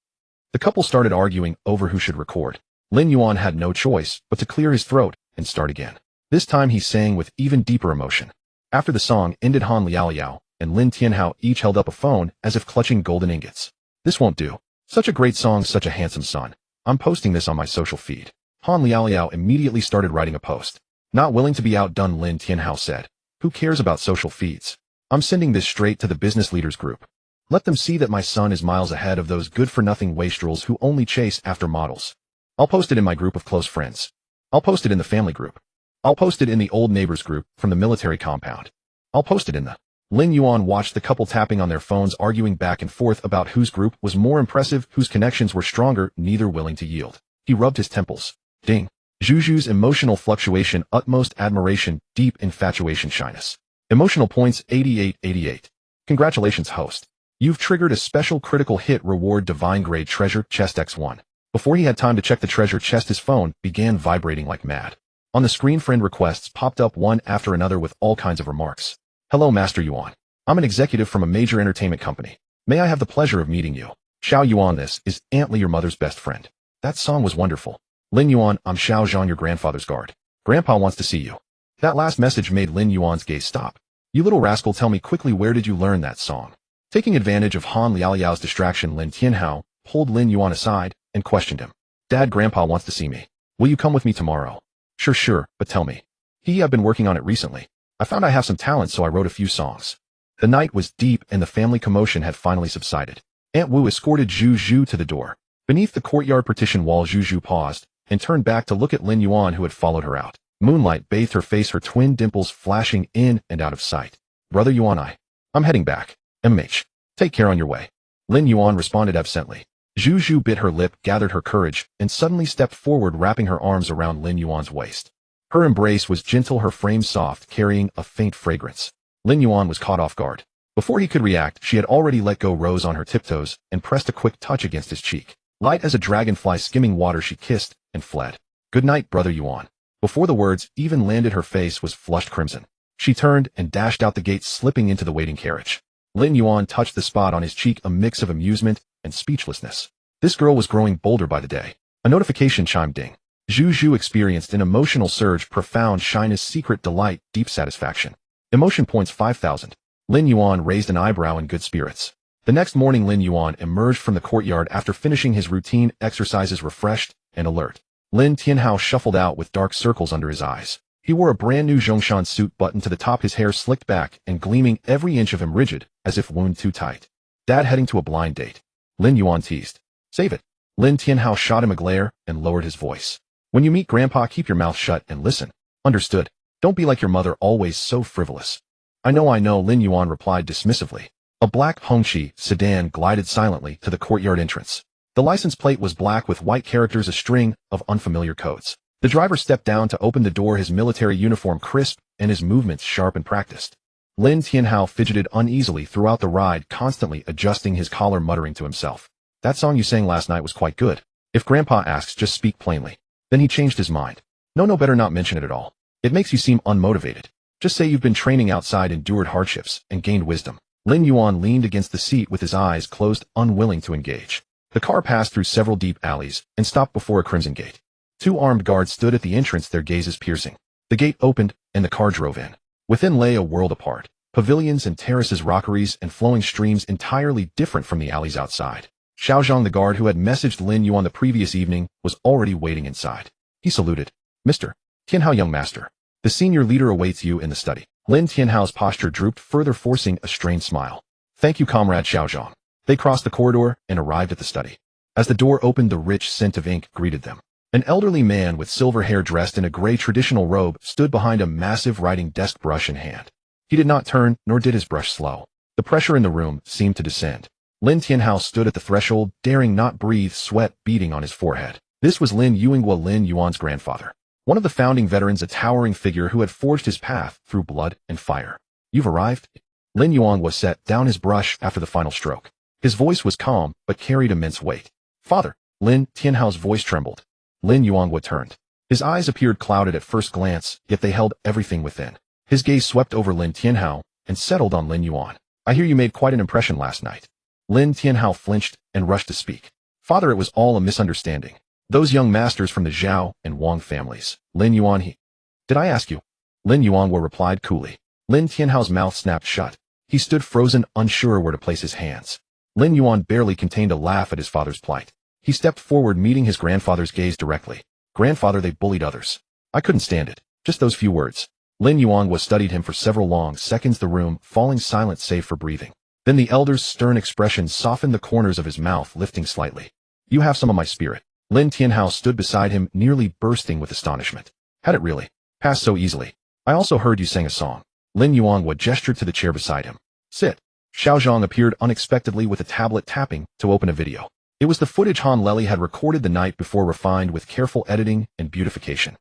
The couple started arguing over who should record. Lin Yuan had no choice but to clear his throat and start again. This time he sang with even deeper emotion. After the song ended, Han Liaoliao and Lin Tianhao each held up a phone as if clutching golden ingots. This won't do. Such a great song, such a handsome son. I'm posting this on my social feed. Han Liaoliao immediately started writing a post. Not willing to be outdone, Lin Tianhao said. Who cares about social feeds? I'm sending this straight to the business leaders group. Let them see that my son is miles ahead of those good-for-nothing wastrels who only chase after models. I'll post it in my group of close friends. I'll post it in the family group. I'll post it in the old neighbors group from the military compound. I'll post it in the... Lin Yuan watched the couple tapping on their phones, arguing back and forth about whose group was more impressive, whose connections were stronger, neither willing to yield. He rubbed his temples. Ding. Zhuzhu's emotional fluctuation, utmost admiration, deep infatuation, shyness. Emotional points 88. Congratulations, host. You've triggered a special critical hit reward, divine grade treasure chest X1. Before he had time to check the treasure chest, his phone began vibrating like mad. On the screen, friend requests popped up one after another with all kinds of remarks. Hello, Master Yuan. I'm an executive from a major entertainment company. May I have the pleasure of meeting you? Xiao Yuan, this is Aunt Li, your mother's best friend. That song was wonderful. Lin Yuan, I'm Xiao Zhan, your grandfather's guard. Grandpa wants to see you. That last message made Lin Yuan's gaze stop. You little rascal, tell me quickly, where did you learn that song? Taking advantage of Han Liaoliao's distraction, Lin Tianhao pulled Lin Yuan aside, and questioned him. Dad, Grandpa wants to see me. Will you come with me tomorrow? Sure, but tell me. I've been working on it recently. I found I have some talent, so I wrote a few songs. The night was deep and the family commotion had finally subsided. Aunt Wu escorted Zhu Zhu to the door. Beneath the courtyard partition wall, Zhu Zhu paused and turned back to look at Lin Yuan, who had followed her out. Moonlight bathed her face, her twin dimples flashing in and out of sight. Brother Yuan, I'm heading back. MH. Take care on your way. Lin Yuan responded absently. Zhu Zhu bit her lip, gathered her courage, and suddenly stepped forward, wrapping her arms around Lin Yuan's waist. Her embrace was gentle, her frame soft, carrying a faint fragrance. Lin Yuan was caught off guard. Before he could react, she had already let go, rose on her tiptoes, and pressed a quick touch against his cheek. Light as a dragonfly skimming water, she kissed and fled. Good night, Brother Yuan. Before the words even landed, her face was flushed crimson. She turned and dashed out the gate, slipping into the waiting carriage. Lin Yuan touched the spot on his cheek, a mix of amusement and speechlessness. This girl was growing bolder by the day. A notification chimed. Ding. Zhu Zhu experienced an emotional surge, profound shyness, secret delight, deep satisfaction. Emotion points 5,000. Lin Yuan raised an eyebrow in good spirits. The next morning, Lin Yuan emerged from the courtyard after finishing his routine exercises, refreshed and alert. Lin Tianhao shuffled out with dark circles under his eyes. He wore a brand new Zhongshan suit buttoned to the top, his hair slicked back and gleaming, every inch of him rigid, as if wound too tight. Dad heading to a blind date? Lin Yuan teased. Save it. Lin Tianhao shot him a glare and lowered his voice. When you meet Grandpa, keep your mouth shut and listen. Understood? Don't be like your mother, always so frivolous. I know, Lin Yuan replied dismissively. A black Hongqi sedan glided silently to the courtyard entrance. The license plate was black with white characters, a string of unfamiliar codes. The driver stepped down to open the door, his military uniform crisp and his movements sharp and practiced. Lin Tianhao fidgeted uneasily throughout the ride, constantly adjusting his collar, muttering to himself. That song you sang last night was quite good. If Grandpa asks, just speak plainly. Then he changed his mind. No, better not mention it at all. It makes you seem unmotivated. Just say you've been training outside, endured hardships, and gained wisdom. Lin Yuan leaned against the seat with his eyes closed, unwilling to engage. The car passed through several deep alleys and stopped before a crimson gate. 2 armed guards stood at the entrance, their gazes piercing. The gate opened, and the car drove in. Within lay a world apart. Pavilions and terraces, rockeries and flowing streams entirely different from the alleys outside. Xiaozhang, the guard who had messaged Lin Yuan the previous evening, was already waiting inside. He saluted. Mr. Tianhao, young master. The senior leader awaits you in the study. Lin Tianhao's posture drooped further, forcing a strained smile. Thank you, Comrade Xiaozhang. They crossed the corridor and arrived at the study. As the door opened, the rich scent of ink greeted them. An elderly man with silver hair, dressed in a gray traditional robe, stood behind a massive writing desk, brush in hand. He did not turn, nor did his brush slow. The pressure in the room seemed to descend. Lin Tianhao stood at the threshold, daring not breathe, sweat beading on his forehead. This was Lin Yuanghua, Lin Yuan's grandfather. One of the founding veterans, a towering figure who had forged his path through blood and fire. You've arrived? Lin Yuanghua set down his brush after the final stroke. His voice was calm, but carried immense weight. Father. Lin Tianhao's voice trembled. Lin Yuanghua turned. His eyes appeared clouded at first glance, yet they held everything within. His gaze swept over Lin Tianhao and settled on Lin Yuan. I hear you made quite an impression last night. Lin Tianhao flinched and rushed to speak. Father, it was all a misunderstanding. Those young masters from the Zhao and Wang families. Lin Yuan, Did I ask you? Lin Yuanghua replied coolly. Lin Tianhao's mouth snapped shut. He stood frozen, unsure where to place his hands. Lin Yuan barely contained a laugh at his father's plight. He stepped forward, meeting his grandfather's gaze directly. Grandfather, they bullied others. I couldn't stand it. Just those few words. Lin Yuanghua studied him for several long seconds, the room falling silent save for breathing. Then the elder's stern expression softened, the corners of his mouth lifting slightly. You have some of my spirit. Lin Tianhao stood beside him, nearly bursting with astonishment. Had it really passed so easily? I also heard you sang a song. Lin Yuanghua gestured to the chair beside him. Sit. Xiaozhang appeared unexpectedly with a tablet, tapping to open a video. It was the footage Han Lely had recorded the night before, refined with careful editing and beautification.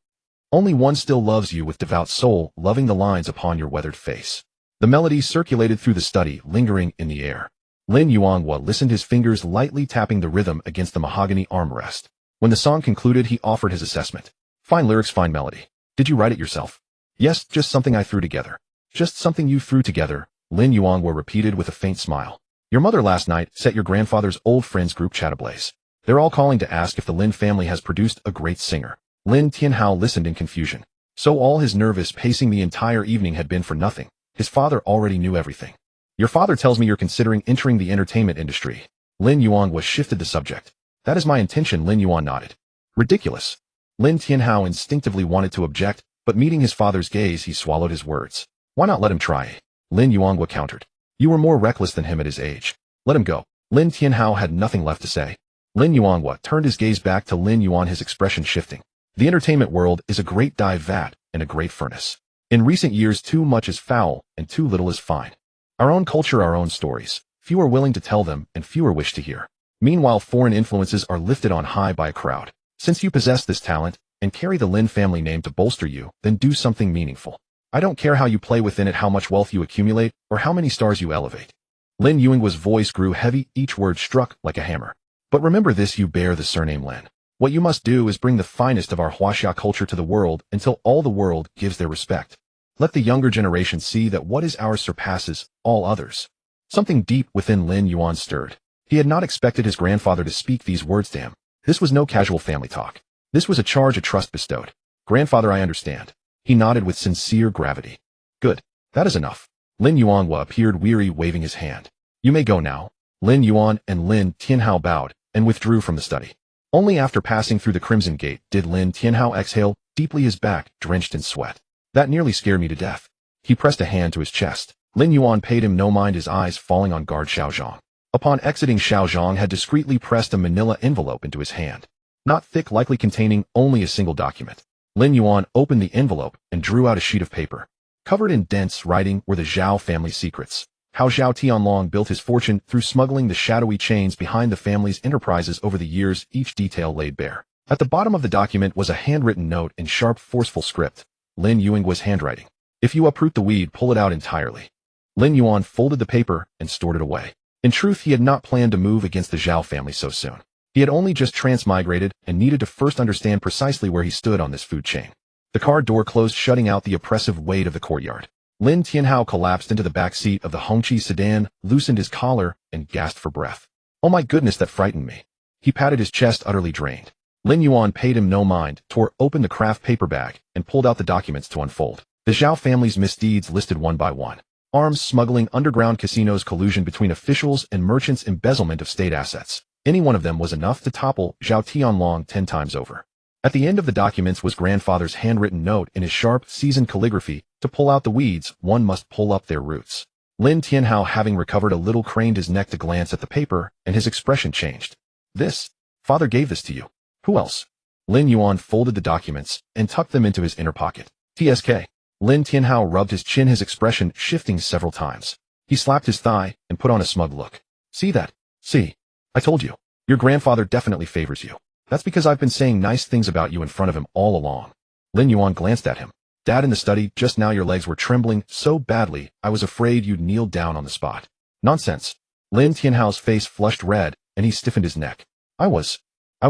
Only one still loves you with devout soul, loving the lines upon your weathered face. The melody circulated through the study, lingering in the air. Lin Yuanghua listened, his fingers lightly tapping the rhythm against the mahogany armrest. When the song concluded, he offered his assessment. Fine lyrics, fine melody. Did you write it yourself? Yes, just something I threw together. Just something you threw together, Lin Yuanghua repeated with a faint smile. Your mother last night set your grandfather's old friends group chat ablaze. They're all calling to ask if the Lin family has produced a great singer. Lin Tianhao listened in confusion. So all his nervous pacing the entire evening had been for nothing. His father already knew everything. Your father tells me you're considering entering the entertainment industry. Lin Yuanhua shifted the subject. That is my intention, Lin Yuan nodded. Ridiculous. Lin Tianhao instinctively wanted to object, but meeting his father's gaze, he swallowed his words. Why not let him try? Lin Yuanhua countered. You were more reckless than him at his age. Let him go. Lin Tianhao had nothing left to say. Lin Yuanhua turned his gaze back to Lin Yuan, his expression shifting. The entertainment world is a great dive vat and a great furnace. In recent years, too much is foul and too little is fine. Our own culture, our own stories. Few are willing to tell them and fewer wish to hear. Meanwhile, foreign influences are lifted on high by a crowd. Since you possess this talent and carry the Lin family name to bolster you, then do something meaningful. I don't care how you play within it, how much wealth you accumulate, or how many stars you elevate. Lin Yuanhua's voice grew heavy, each word struck like a hammer. But remember this, you bear the surname Lin. What you must do is bring the finest of our Huaxia culture to the world until all the world gives their respect. Let the younger generation see that what is ours surpasses all others. Something deep within Lin Yuan stirred. He had not expected his grandfather to speak these words to him. This was no casual family talk. This was a charge of trust bestowed. Grandfather, I understand. He nodded with sincere gravity. Good. That is enough. Lin Yuanhua appeared weary, waving his hand. You may go now. Lin Yuan and Lin Tianhao bowed and withdrew from the study. Only after passing through the Crimson Gate did Lin Tianhao exhale deeply, his back drenched in sweat. That nearly scared me to death. He pressed a hand to his chest. Lin Yuan paid him no mind, his eyes falling on guard Xiaozhang. Upon exiting, Xiaozhang had discreetly pressed a manila envelope into his hand. Not thick, likely containing only a single document. Lin Yuan opened the envelope and drew out a sheet of paper. Covered in dense writing were the Zhao family secrets. How Zhao Tianlong built his fortune through smuggling the shadowy chains behind the family's enterprises over the years, each detail laid bare. At the bottom of the document was a handwritten note in sharp, forceful script. Lin Yuanhua's handwriting. If you uproot the weed, pull it out entirely. Lin Yuan folded the paper and stored it away. In truth, he had not planned to move against the Zhao family so soon. He had only just transmigrated and needed to first understand precisely where he stood on this food chain. The car door closed, shutting out the oppressive weight of the courtyard. Lin Tianhao collapsed into the back seat of the Hongqi sedan, loosened his collar, and gasped for breath. Oh my goodness, that frightened me. He patted his chest, utterly drained. Lin Yuan paid him no mind, tore open the craft paper bag, and pulled out the documents to unfold. The Zhao family's misdeeds listed one by one. Arms smuggling, underground casinos, collusion between officials and merchants, embezzlement of state assets. Any one of them was enough to topple Zhao Tianlong 10 times over. At the end of the documents was grandfather's handwritten note in his sharp, seasoned calligraphy. To pull out the weeds, one must pull up their roots. Lin Tianhao, having recovered a little, craned his neck to glance at the paper, and his expression changed. This? Father gave this to you. Who else? Lin Yuan folded the documents and tucked them into his inner pocket. TSK. Lin Tianhao rubbed his chin, his expression shifting several times. He slapped his thigh and put on a smug look. See that? See? I told you. Your grandfather definitely favors you. That's because I've been saying nice things about you in front of him all along. Lin Yuan glanced at him. Dad, in the study, just now your legs were trembling so badly, I was afraid you'd kneel down on the spot. Nonsense. Lin Tianhao's face flushed red, and he stiffened his neck. I was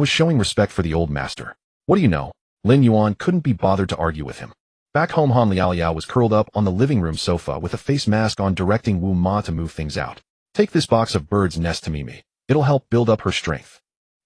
showing respect for the old master. What do you know? Lin Yuan couldn't be bothered to argue with him. Back home, Han Liaoliao was curled up on the living room sofa with a face mask on, directing Wu Ma to move things out. Take this box of bird's nest to Mimi. It'll help build up her strength.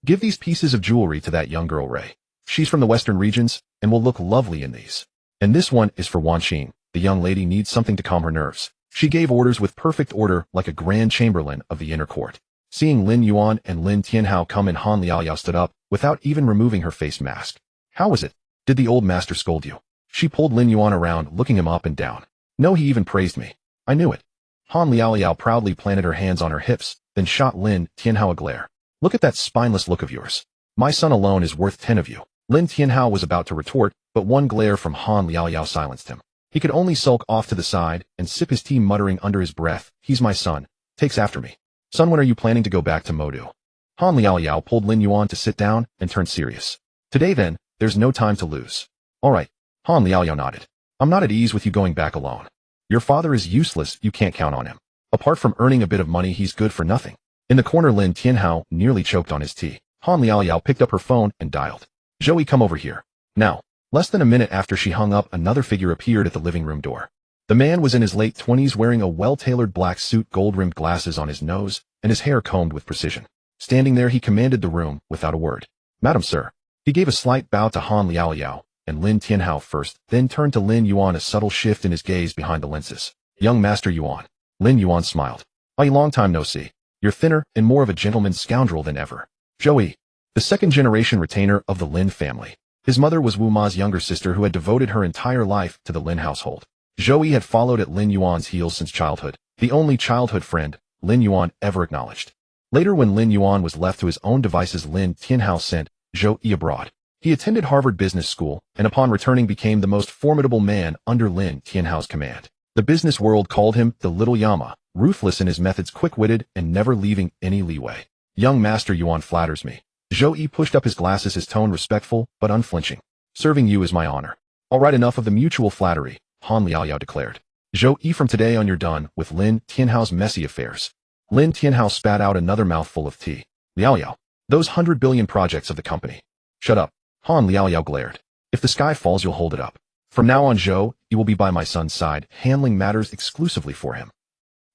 Give these pieces of jewelry to that young girl Ray. She's from the western regions and will look lovely in these. And this one is for Wan Qing. The young lady needs something to calm her nerves. She gave orders with perfect order, like a grand chamberlain of the inner court. Seeing Lin Yuan and Lin Tianhao come in, Han Liaoliao stood up, without even removing her face mask. How was it? Did the old master scold you? She pulled Lin Yuan around, looking him up and down. No, he even praised me. I knew it. Han Liaoliao proudly planted her hands on her hips, then shot Lin Tianhao a glare. Look at that spineless look of yours. My son alone is worth 10 of you. Lin Tianhao was about to retort, but one glare from Han Liaoliao silenced him. He could only sulk off to the side and sip his tea, muttering under his breath, he's my son, takes after me. Son, when are you planning to go back to Modu? Han Liaoliao pulled Lin Yuan to sit down and turned serious. Today then, there's no time to lose. All right. Han Liaoliao nodded. I'm not at ease with you going back alone. Your father is useless, you can't count on him. Apart from earning a bit of money, he's good for nothing. In the corner, Lin Tianhao nearly choked on his tea. Han Liaoliao picked up her phone and dialed. Zoe, come over here. Now. Less than a minute after she hung up, another figure appeared at the living room door. The man was in his late 20s, wearing a well-tailored black suit, gold-rimmed glasses on his nose, and his hair combed with precision. Standing there, he commanded the room without a word. Madam, sir. He gave a slight bow to Han Liaoliao and Lin Tianhao first, then turned to Lin Yuan, a subtle shift in his gaze behind the lenses. Young Master Yuan. Lin Yuan smiled. A long time no see. You're thinner and more of a gentleman's scoundrel than ever. Zhou, the second-generation retainer of the Lin family. His mother was Wu Ma's younger sister who had devoted her entire life to the Lin household. Zhou had followed at Lin Yuan's heels since childhood, the only childhood friend Lin Yuan ever acknowledged. Later, when Lin Yuan was left to his own devices, Lin Tianhao sent Zhou abroad. He attended Harvard Business School, and upon returning became the most formidable man under Lin Tianhao's command. The business world called him the Little Yama, ruthless in his methods, quick-witted, and never leaving any leeway. Young Master Yuan flatters me. Zhou pushed up his glasses, his tone respectful but unflinching. Serving you is my honor. All right, enough of the mutual flattery, Han Liaoyao declared. Zhou, from today on you're done with Lin Tianhao's messy affairs. Lin Tianhao spat out another mouthful of tea. Liaoyao, those 100 billion projects of the company. Shut up. Han Liaoyao glared. If the sky falls, you'll hold it up. From now on, Zhou, you will be by my son's side, handling matters exclusively for him.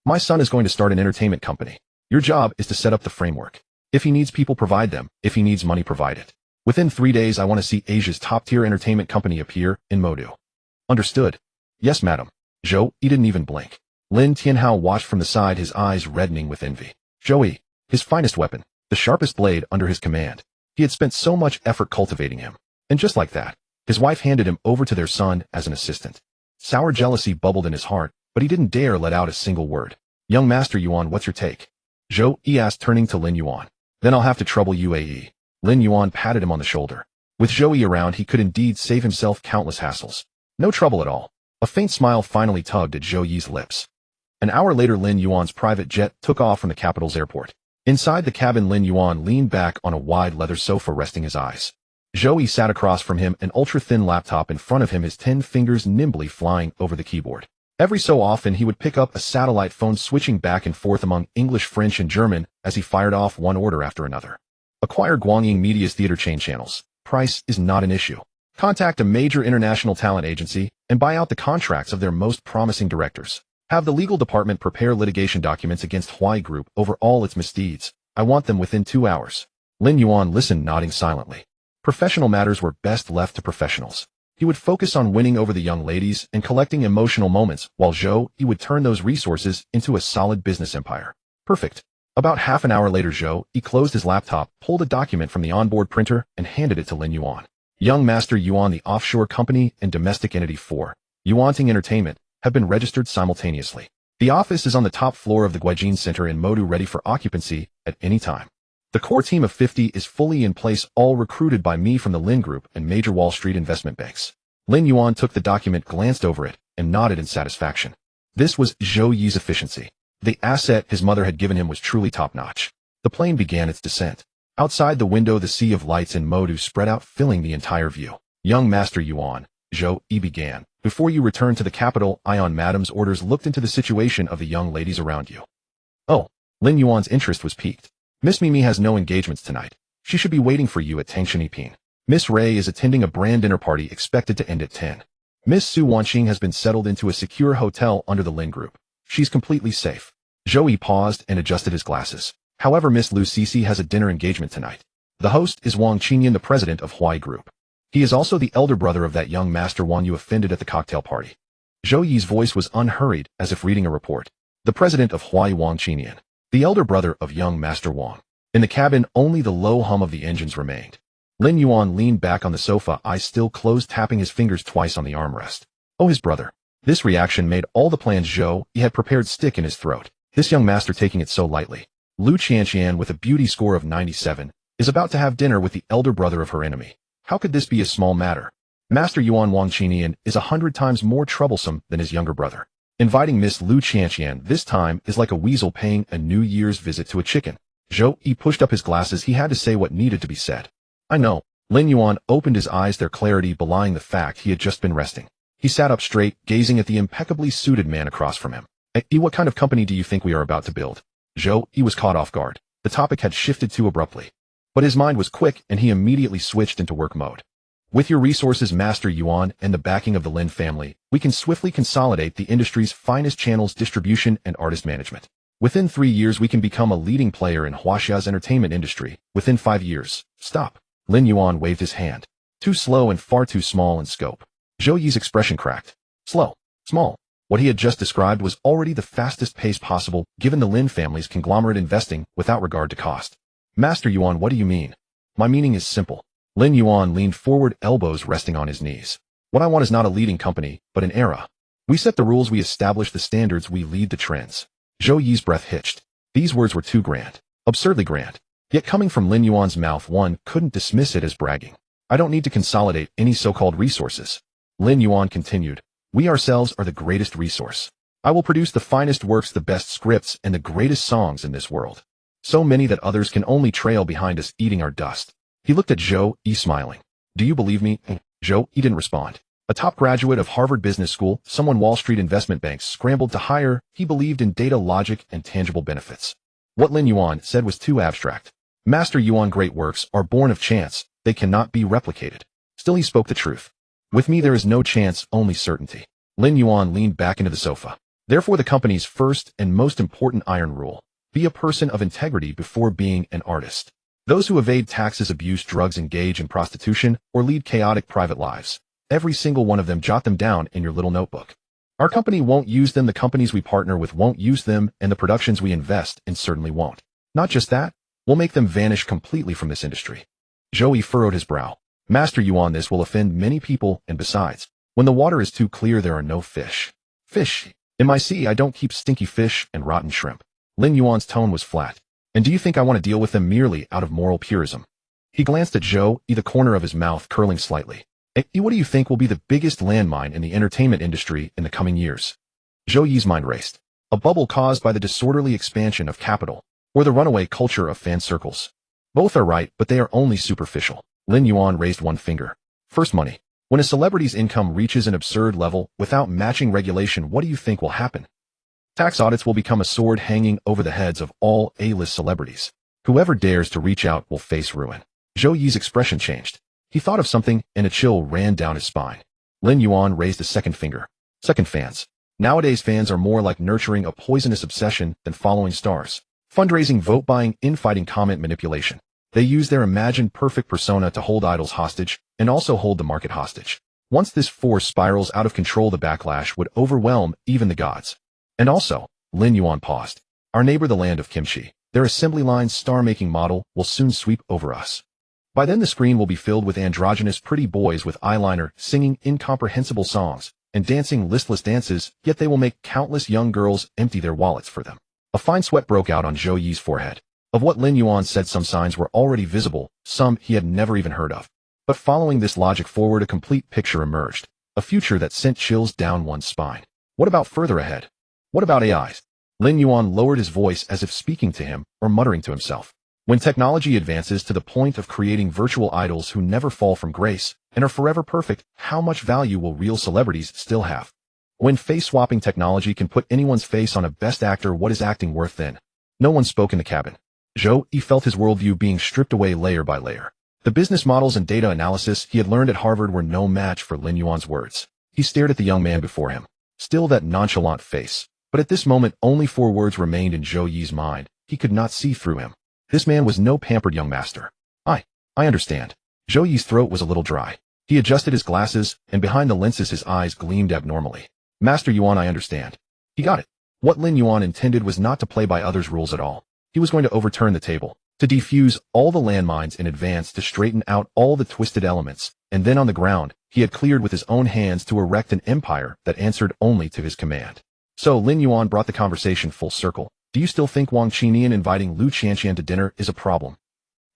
My son is going to start an entertainment company. Your job is to set up the framework. If he needs people, provide them. If he needs money, provide it. Within 3 days, I want to see Asia's top-tier entertainment company appear in Modu. Understood. Yes, madam. Zhou, he didn't even blink. Lin Tianhao watched from the side, his eyes reddening with envy. Zhou, his finest weapon, the sharpest blade under his command. He had spent so much effort cultivating him. And just like that, his wife handed him over to their son as an assistant. Sour jealousy bubbled in his heart, but he didn't dare let out a single word. Young Master Yuan, what's your take? Zhou, he asked, turning to Lin Yuan. Then I'll have to trouble UAE. Lin Yuan patted him on the shoulder. With Zhou around, he could indeed save himself countless hassles. No trouble at all. A faint smile finally tugged at Zhou's lips. An hour later, Lin Yuan's private jet took off from the capital's airport. Inside the cabin, Lin Yuan leaned back on a wide leather sofa, resting his eyes. Zhou sat across from him, an ultra-thin laptop in front of him, his 10 fingers nimbly flying over the keyboard. Every so often, he would pick up a satellite phone, switching back and forth among English, French, and German as he fired off one order after another. Acquire Guangying Media's theater chain channels. Price is not an issue. Contact a major international talent agency and buy out the contracts of their most promising directors. Have the legal department prepare litigation documents against Huai Group over all its misdeeds. I want them within 2 hours. Lin Yuan listened, nodding silently. Professional matters were best left to professionals. He would focus on winning over the young ladies and collecting emotional moments, while Zhou, he would turn those resources into a solid business empire. Perfect. About half an hour later, Zhou, he closed his laptop, pulled a document from the onboard printer, and handed it to Lin Yuan. Young Master Yuan, the offshore company and domestic entity for Yuanting Entertainment, have been registered simultaneously. The office is on the top floor of the Guijin Center in Modu, ready for occupancy at any time. The core team of 50 is fully in place, all recruited by me from the Lin Group and major Wall Street investment banks. Lin Yuan took the document, glanced over it, and nodded in satisfaction. This was Zhou's efficiency. The asset his mother had given him was truly top-notch. The plane began its descent. Outside the window, the sea of lights in Modu spread out, filling the entire view. Young Master Yuan, Zhou began. Before you return to the capital, I on Madam's orders looked into the situation of the young ladies around you. Oh, Lin Yuan's interest was piqued. Miss Mimi has no engagements tonight. She should be waiting for you at Tangshaniping. Miss Ray is attending a brand dinner party expected to end at 10. Miss Su Wanqing has been settled into a secure hotel under the Lin Group. She's completely safe. Zhou paused and adjusted his glasses. However, Miss Lu Cece has a dinner engagement tonight. The host is Wang Qinyan, the president of Huai Group. He is also the elder brother of that young Master Wang you offended at the cocktail party. Zhou's voice was unhurried, as if reading a report. The president of Huai, Wang Qinyan. The elder brother of young Master Wang. In the cabin, only the low hum of the engines remained. Lin Yuan leaned back on the sofa, eyes still closed, tapping his fingers twice on the armrest. Oh, his brother. This reaction made all the plans Zhou had prepared stick in his throat. This young master taking it so lightly. Lu Qianqian, with a beauty score of 97, is about to have dinner with the elder brother of her enemy. How could this be a small matter? Master Yuan Wang Qinyan is 100 times more troublesome than his younger brother. Inviting Miss Lu Qianqian this time is like a weasel paying a New Year's visit to a chicken. Zhou pushed up his glasses. He had to say what needed to be said. I know. Lin Yuan opened his eyes, their clarity belying the fact he had just been resting. He sat up straight, gazing at the impeccably suited man across from him. What kind of company do you think we are about to build? Zhou was caught off guard. The topic had shifted too abruptly. But his mind was quick, and he immediately switched into work mode. With your resources, Master Yuan, and the backing of the Lin family, we can swiftly consolidate the industry's finest channels, distribution, and artist management. Within 3 years, we can become a leading player in Huaxia's entertainment industry. Within 5 years. Stop. Lin Yuan waved his hand. Too slow and far too small in scope. Zhou's expression cracked. Slow. Small. What he had just described was already the fastest pace possible given the Lin family's conglomerate investing without regard to cost. Master Yuan, what do you mean? My meaning is simple. Lin Yuan leaned forward, elbows resting on his knees. What I want is not a leading company, but an era. We set the rules, we establish the standards, we lead the trends. Zhou Yi's breath hitched. These words were too grand. Absurdly grand. Yet coming from Lin Yuan's mouth, one couldn't dismiss it as bragging. I don't need to consolidate any so-called resources. Lin Yuan continued. We ourselves are the greatest resource. I will produce the finest works, the best scripts, and the greatest songs in this world. So many that others can only trail behind us, eating our dust. He looked at Zhou Yi, smiling. Do you believe me? Zhou Yi didn't respond. A top graduate of Harvard Business School, someone Wall Street investment banks scrambled to hire, he believed in data, logic, and tangible benefits. What Lin Yuan said was too abstract. Master Yuan, great works are born of chance. They cannot be replicated. Still, he spoke the truth. With me there is no chance, only certainty. Lin Yuan leaned back into the sofa. Therefore, the company's first and most important iron rule: be a person of integrity before being an artist. Those who evade taxes, abuse drugs, engage in prostitution, or lead chaotic private lives, every single one of them, jot them down in your little notebook. Our company won't use them, the companies we partner with won't use them, and the productions we invest in certainly won't. Not just that, we'll make them vanish completely from this industry. Zhou Yi furrowed his brow. Master Yuan, this will offend many people, and besides, when the water is too clear there are no fish. Fish? In my sea I don't keep stinky fish and rotten shrimp. Lin Yuan's tone was flat. And do you think I want to deal with them merely out of moral purism? He glanced at Zhou Yi, the corner of his mouth curling slightly. What do you think will be the biggest landmine in the entertainment industry in the coming years? Zhou Yi's mind raced. A bubble caused by the disorderly expansion of capital, or the runaway culture of fan circles. Both are right, but they are only superficial. Lin Yuan raised one finger. First, money. When a celebrity's income reaches an absurd level without matching regulation, what do you think will happen? Tax audits will become a sword hanging over the heads of all A-list celebrities. Whoever dares to reach out will face ruin. Zhou Yi's expression changed. He thought of something, and a chill ran down his spine. Lin Yuan raised a second finger. Second, fans. Nowadays, fans are more like nurturing a poisonous obsession than following stars. Fundraising, vote buying, infighting, comment manipulation. They use their imagined perfect persona to hold idols hostage, and also hold the market hostage. Once this force spirals out of control, the backlash would overwhelm even the gods. And also, Lin Yuan paused. Our neighbor, the land of kimchi, their assembly line's star-making model, will soon sweep over us. By then the screen will be filled with androgynous pretty boys with eyeliner, singing incomprehensible songs, and dancing listless dances, yet they will make countless young girls empty their wallets for them. A fine sweat broke out on Zhou Yi's forehead. Of what Lin Yuan said, some signs were already visible, some he had never even heard of. But following this logic forward, a complete picture emerged, a future that sent chills down one's spine. What about further ahead? What about AIs? Lin Yuan lowered his voice as if speaking to him or muttering to himself. When technology advances to the point of creating virtual idols who never fall from grace and are forever perfect, how much value will real celebrities still have? When face-swapping technology can put anyone's face on a best actor, what is acting worth then? No one spoke in the cabin. Zhou Yi felt his worldview being stripped away layer by layer. The business models and data analysis he had learned at Harvard were no match for Lin Yuan's words. He stared at the young man before him. Still that nonchalant face. But at this moment, only 4 words remained in Zhou Yi's mind. He could not see through him. This man was no pampered young master. I understand. Zhou Yi's throat was a little dry. He adjusted his glasses, and behind the lenses his eyes gleamed abnormally. Master Yuan, I understand. He got it. What Lin Yuan intended was not to play by others' rules at all. He was going to overturn the table, to defuse all the landmines in advance, to straighten out all the twisted elements, and then on the ground, he had cleared with his own hands to erect an empire that answered only to his command. So Lin Yuan brought the conversation full circle. Do you still think Wang Qinian inviting Lu Qianqian to dinner is a problem?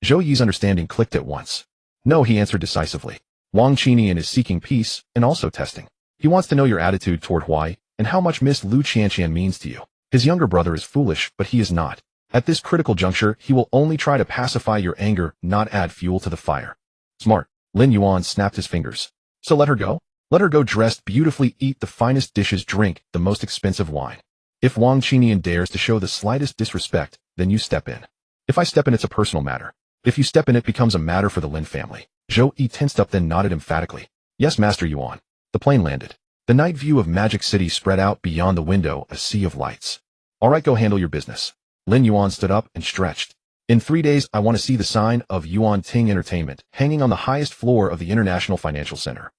Zhou Yi's understanding clicked at once. No, he answered decisively. Wang Qinian is seeking peace and also testing. He wants to know your attitude toward Huai and how much Miss Lu Qianqian means to you. His younger brother is foolish, but he is not. At this critical juncture, he will only try to pacify your anger, not add fuel to the fire. Smart. Lin Yuan snapped his fingers. So let her go? Let her go dressed beautifully, eat the finest dishes, drink the most expensive wine. If Wang Qinian dares to show the slightest disrespect, then you step in. If I step in, it's a personal matter. If you step in, it becomes a matter for the Lin family. Zhou Yi tensed up, then nodded emphatically. Yes, Master Yuan. The plane landed. The night view of Magic City spread out beyond the window, a sea of lights. All right, go handle your business. Lin Yuan stood up and stretched. In 3 days, I want to see the sign of Yuan Ting Entertainment hanging on the highest floor of the International Financial Center.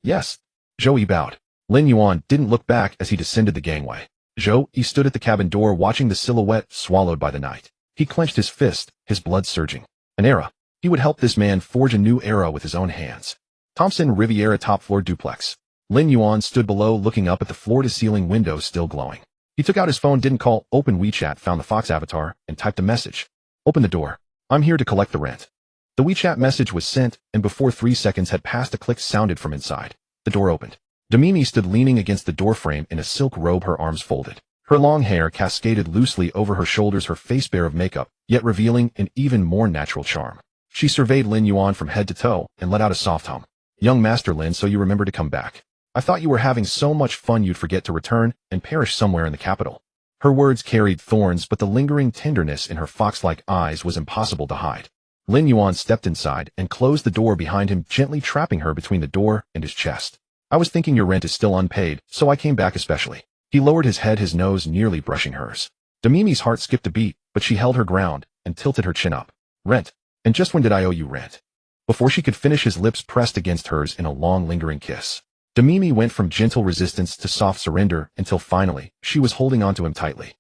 Yes. Zhou Yi bowed. Lin Yuan didn't look back as he descended the gangway. He stood at the cabin door watching the silhouette swallowed by the night. He clenched his fist, his blood surging. An era. He would help this man forge a new era with his own hands. Thompson Riviera top-floor duplex. Lin Yuan stood below looking up at the floor-to-ceiling window still glowing. He took out his phone, didn't call, opened WeChat, found the Fox avatar, and typed a message. Open the door. I'm here to collect the rent. The WeChat message was sent, and before 3 seconds had passed, a click sounded from inside. The door opened. Demimi stood leaning against the doorframe in a silk robe, her arms folded. Her long hair cascaded loosely over her shoulders, her face bare of makeup, yet revealing an even more natural charm. She surveyed Lin Yuan from head to toe and let out a soft hum. Young Master Lin, so you remember to come back. I thought you were having so much fun you'd forget to return and perish somewhere in the capital. Her words carried thorns, but the lingering tenderness in her fox-like eyes was impossible to hide. Lin Yuan stepped inside and closed the door behind him, gently trapping her between the door and his chest. I was thinking your rent is still unpaid, so I came back especially. He lowered his head, his nose nearly brushing hers. Demimi's heart skipped a beat, but she held her ground and tilted her chin up. Rent? And just when did I owe you rent? Before she could finish, his lips pressed against hers in a long, lingering kiss. Demimi went from gentle resistance to soft surrender until finally, she was holding onto him tightly.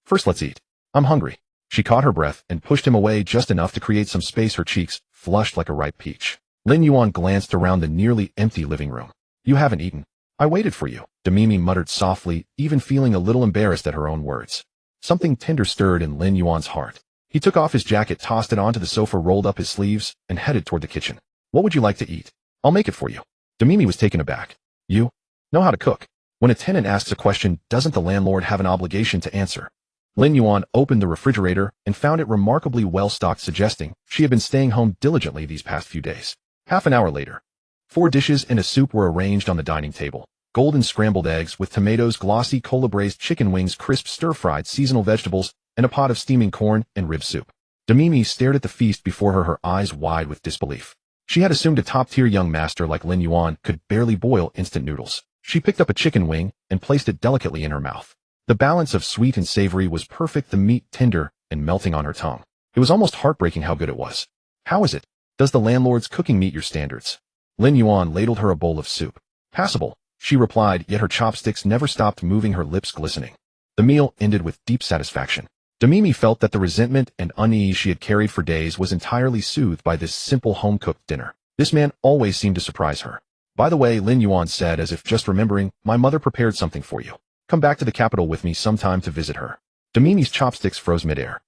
First let's eat. I'm hungry. She caught her breath and pushed him away just enough to create some space, her cheeks flushed like a ripe peach. Lin Yuan glanced around the nearly empty living room. You haven't eaten. I waited for you, Demimi muttered softly, even feeling a little embarrassed at her own words. Something tender stirred in Lin Yuan's heart. He took off his jacket, tossed it onto the sofa, rolled up his sleeves, and headed toward the kitchen. What would you like to eat? I'll make it for you. Demimi was taken aback. You know how to cook? When a tenant asks a question, doesn't the landlord have an obligation to answer? Lin Yuan opened the refrigerator and found it remarkably well stocked, suggesting she had been staying home diligently these past few days. Half an hour later, 4 dishes and a soup were arranged on the dining table. Golden scrambled eggs with tomatoes, glossy cola-braised chicken wings, crisp stir-fried seasonal vegetables, and a pot of steaming corn and rib soup. Demimi stared at the feast before her, her eyes wide with disbelief. She had assumed a top-tier young master like Lin Yuan could barely boil instant noodles. She picked up a chicken wing and placed it delicately in her mouth. The balance of sweet and savory was perfect, the meat tender and melting on her tongue. It was almost heartbreaking how good it was. How is it? Does the landlord's cooking meet your standards? Lin Yuan ladled her a bowl of soup. Passable, she replied, yet her chopsticks never stopped moving, her lips glistening. The meal ended with deep satisfaction. Demimi felt that the resentment and unease she had carried for days was entirely soothed by this simple home-cooked dinner. This man always seemed to surprise her. By the way, Lin Yuan said, as if just remembering, my mother prepared something for you. Come back to the capital with me sometime to visit her. Demimi's chopsticks froze midair.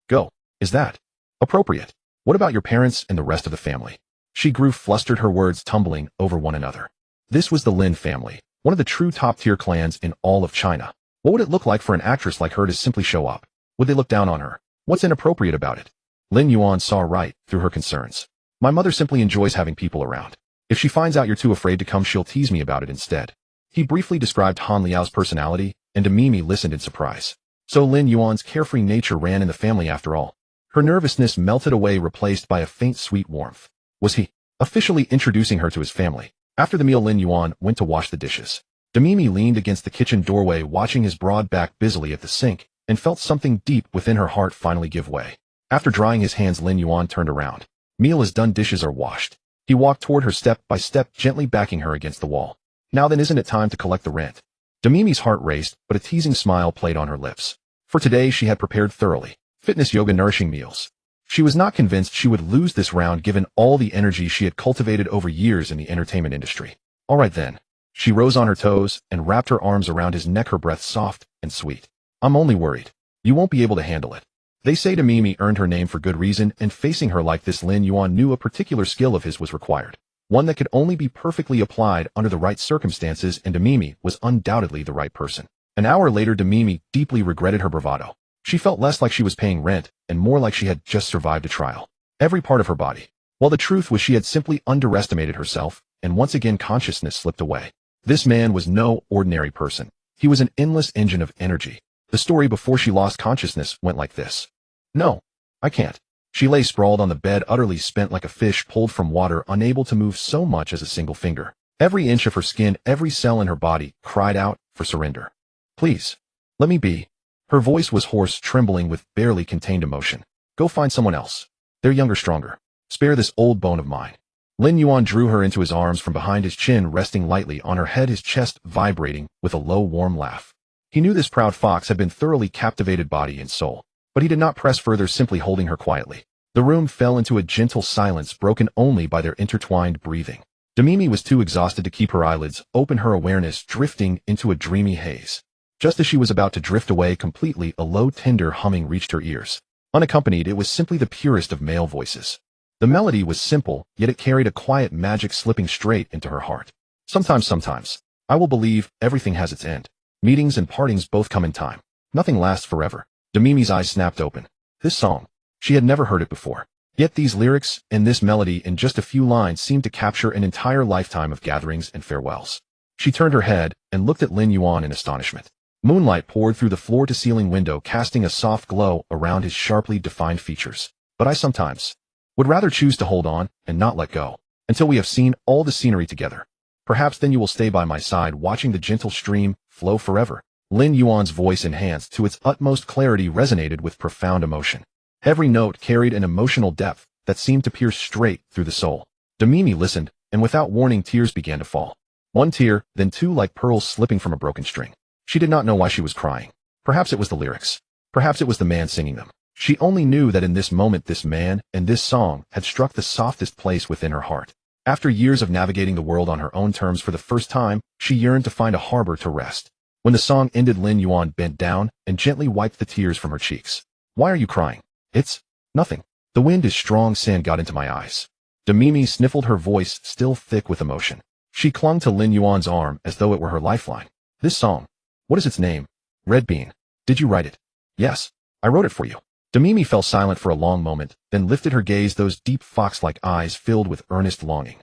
Go. Is that appropriate? What about your parents and the rest of the family? She grew flustered, her words tumbling over one another. This was the Lin family, one of the true top-tier clans in all of China. What would it look like for an actress like her to simply show up? Would they look down on her? What's inappropriate about it? Lin Yuan saw right through her concerns. My mother simply enjoys having people around. If she finds out you're too afraid to come, she'll tease me about it instead. He briefly described Han Liao's personality, and Demimi listened in surprise. So Lin Yuan's carefree nature ran in the family after all. Her nervousness melted away, replaced by a faint sweet warmth. Was he officially introducing her to his family? After the meal, Lin Yuan went to wash the dishes. Demimi leaned against the kitchen doorway, watching his broad back busily at the sink, and felt something deep within her heart finally give way. After drying his hands, Lin Yuan turned around. Meal is done, dishes are washed. He walked toward her step by step, gently backing her against the wall. Now then, isn't it time to collect the rent? Demimi's heart raced, but a teasing smile played on her lips. For today she had prepared thoroughly. Fitness, yoga, nourishing meals. She was not convinced she would lose this round given all the energy she had cultivated over years in the entertainment industry. All right then. She rose on her toes and wrapped her arms around his neck, her breath soft and sweet. I'm only worried. You won't be able to handle it. They say Demimi earned her name for good reason, and facing her like this, Lin Yuan knew a particular skill of his was required. One that could only be perfectly applied under the right circumstances, and Demimi was undoubtedly the right person. An hour later, Demimi deeply regretted her bravado. She felt less like she was paying rent, and more like she had just survived a trial. Every part of her body. While the truth was she had simply underestimated herself, and once again consciousness slipped away. This man was no ordinary person. He was an endless engine of energy. The story before she lost consciousness went like this. No, I can't. She lay sprawled on the bed, utterly spent like a fish pulled from water, unable to move so much as a single finger. Every inch of her skin, every cell in her body, cried out for surrender. Please, let me be. Her voice was hoarse, trembling with barely contained emotion. Go find someone else. They're younger, stronger. Spare this old bone of mine. Lin Yuan drew her into his arms from behind, his chin resting lightly on her head, his chest vibrating with a low, warm laugh. He knew this proud fox had been thoroughly captivated body and soul, but he did not press further, simply holding her quietly. The room fell into a gentle silence broken only by their intertwined breathing. Demimi was too exhausted to keep her eyelids open, her awareness drifting into a dreamy haze. Just as she was about to drift away completely, a low, tender humming reached her ears. Unaccompanied, it was simply the purest of male voices. The melody was simple, yet it carried a quiet magic slipping straight into her heart. Sometimes, I will believe everything has its end. Meetings and partings both come in time. Nothing lasts forever. Demimi's eyes snapped open. This song. She had never heard it before. Yet these lyrics and this melody in just a few lines seemed to capture an entire lifetime of gatherings and farewells. She turned her head and looked at Lin Yuan in astonishment. Moonlight poured through the floor-to-ceiling window, casting a soft glow around his sharply defined features. But I sometimes would rather choose to hold on and not let go until we have seen all the scenery together. Perhaps then you will stay by my side, watching the gentle stream flow forever. Lin Yuan's voice, enhanced to its utmost clarity, resonated with profound emotion. Every note carried an emotional depth that seemed to pierce straight through the soul. Demimi listened, and without warning, tears began to fall. One tear, then two, like pearls slipping from a broken string. She did not know why she was crying. Perhaps it was the lyrics. Perhaps it was the man singing them. She only knew that in this moment, this man and this song had struck the softest place within her heart. After years of navigating the world on her own terms, for the first time, she yearned to find a harbor to rest. When the song ended, Lin Yuan bent down and gently wiped the tears from her cheeks. Why are you crying? It's nothing. The wind is strong, sand got into my eyes. Demimi sniffled, her voice still thick with emotion. She clung to Lin Yuan's arm as though it were her lifeline. This song. What is its name? Red Bean. Did you write it? Yes. I wrote it for you. Demimi fell silent for a long moment, then lifted her gaze, those deep fox-like eyes filled with earnest longing.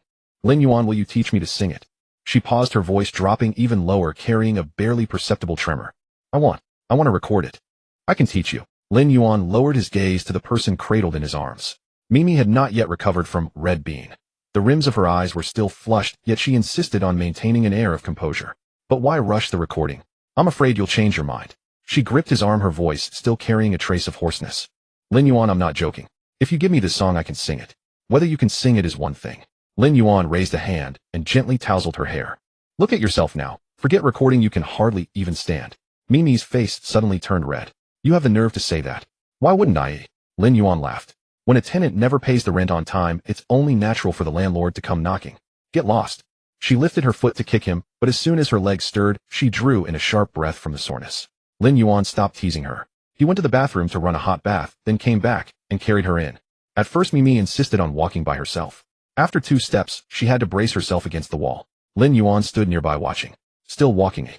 Lin Yuan, will you teach me to sing it? She paused, her voice dropping even lower, carrying a barely perceptible tremor. I want to record it. I can teach you. Lin Yuan lowered his gaze to the person cradled in his arms. Mimi had not yet recovered from Red Bean. The rims of her eyes were still flushed, yet she insisted on maintaining an air of composure. But why rush the recording? I'm afraid you'll change your mind. She gripped his arm, her voice still carrying a trace of hoarseness. Lin Yuan, I'm not joking. If you give me this song, I can sing it. Whether you can sing it is one thing. Lin Yuan raised a hand and gently tousled her hair. Look at yourself now. Forget recording, you can hardly even stand. Mimi's face suddenly turned red. You have the nerve to say that. Why wouldn't I? Lin Yuan laughed. When a tenant never pays the rent on time, it's only natural for the landlord to come knocking. Get lost. She lifted her foot to kick him, but as soon as her legs stirred, she drew in a sharp breath from the soreness. Lin Yuan stopped teasing her. He went to the bathroom to run a hot bath, then came back and carried her in. At first, Mimi insisted on walking by herself. After 2 steps, she had to brace herself against the wall. Lin Yuan stood nearby watching. Still walking.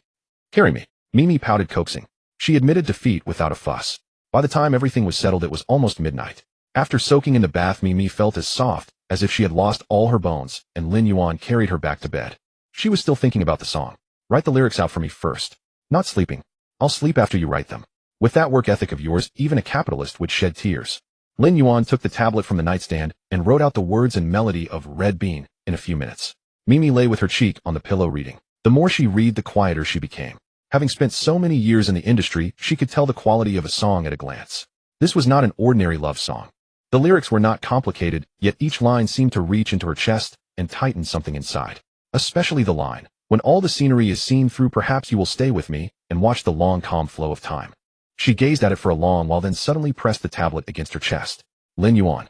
Carry me. Mimi pouted, coaxing. She admitted defeat without a fuss. By the time everything was settled, it was almost midnight. After soaking in the bath, Mimi felt as soft as if she had lost all her bones, and Lin Yuan carried her back to bed. She was still thinking about the song. Write the lyrics out for me first. Not sleeping. I'll sleep after you write them. With that work ethic of yours, even a capitalist would shed tears. Lin Yuan took the tablet from the nightstand and wrote out the words and melody of Red Bean in a few minutes. Mimi lay with her cheek on the pillow reading. The more she read, the quieter she became. Having spent so many years in the industry, she could tell the quality of a song at a glance. This was not an ordinary love song. The lyrics were not complicated, yet each line seemed to reach into her chest and tighten something inside. Especially the line, when all the scenery is seen through, perhaps you will stay with me and watch the long, calm flow of time. She gazed at it for a long while, then suddenly pressed the tablet against her chest. Lin Yuan.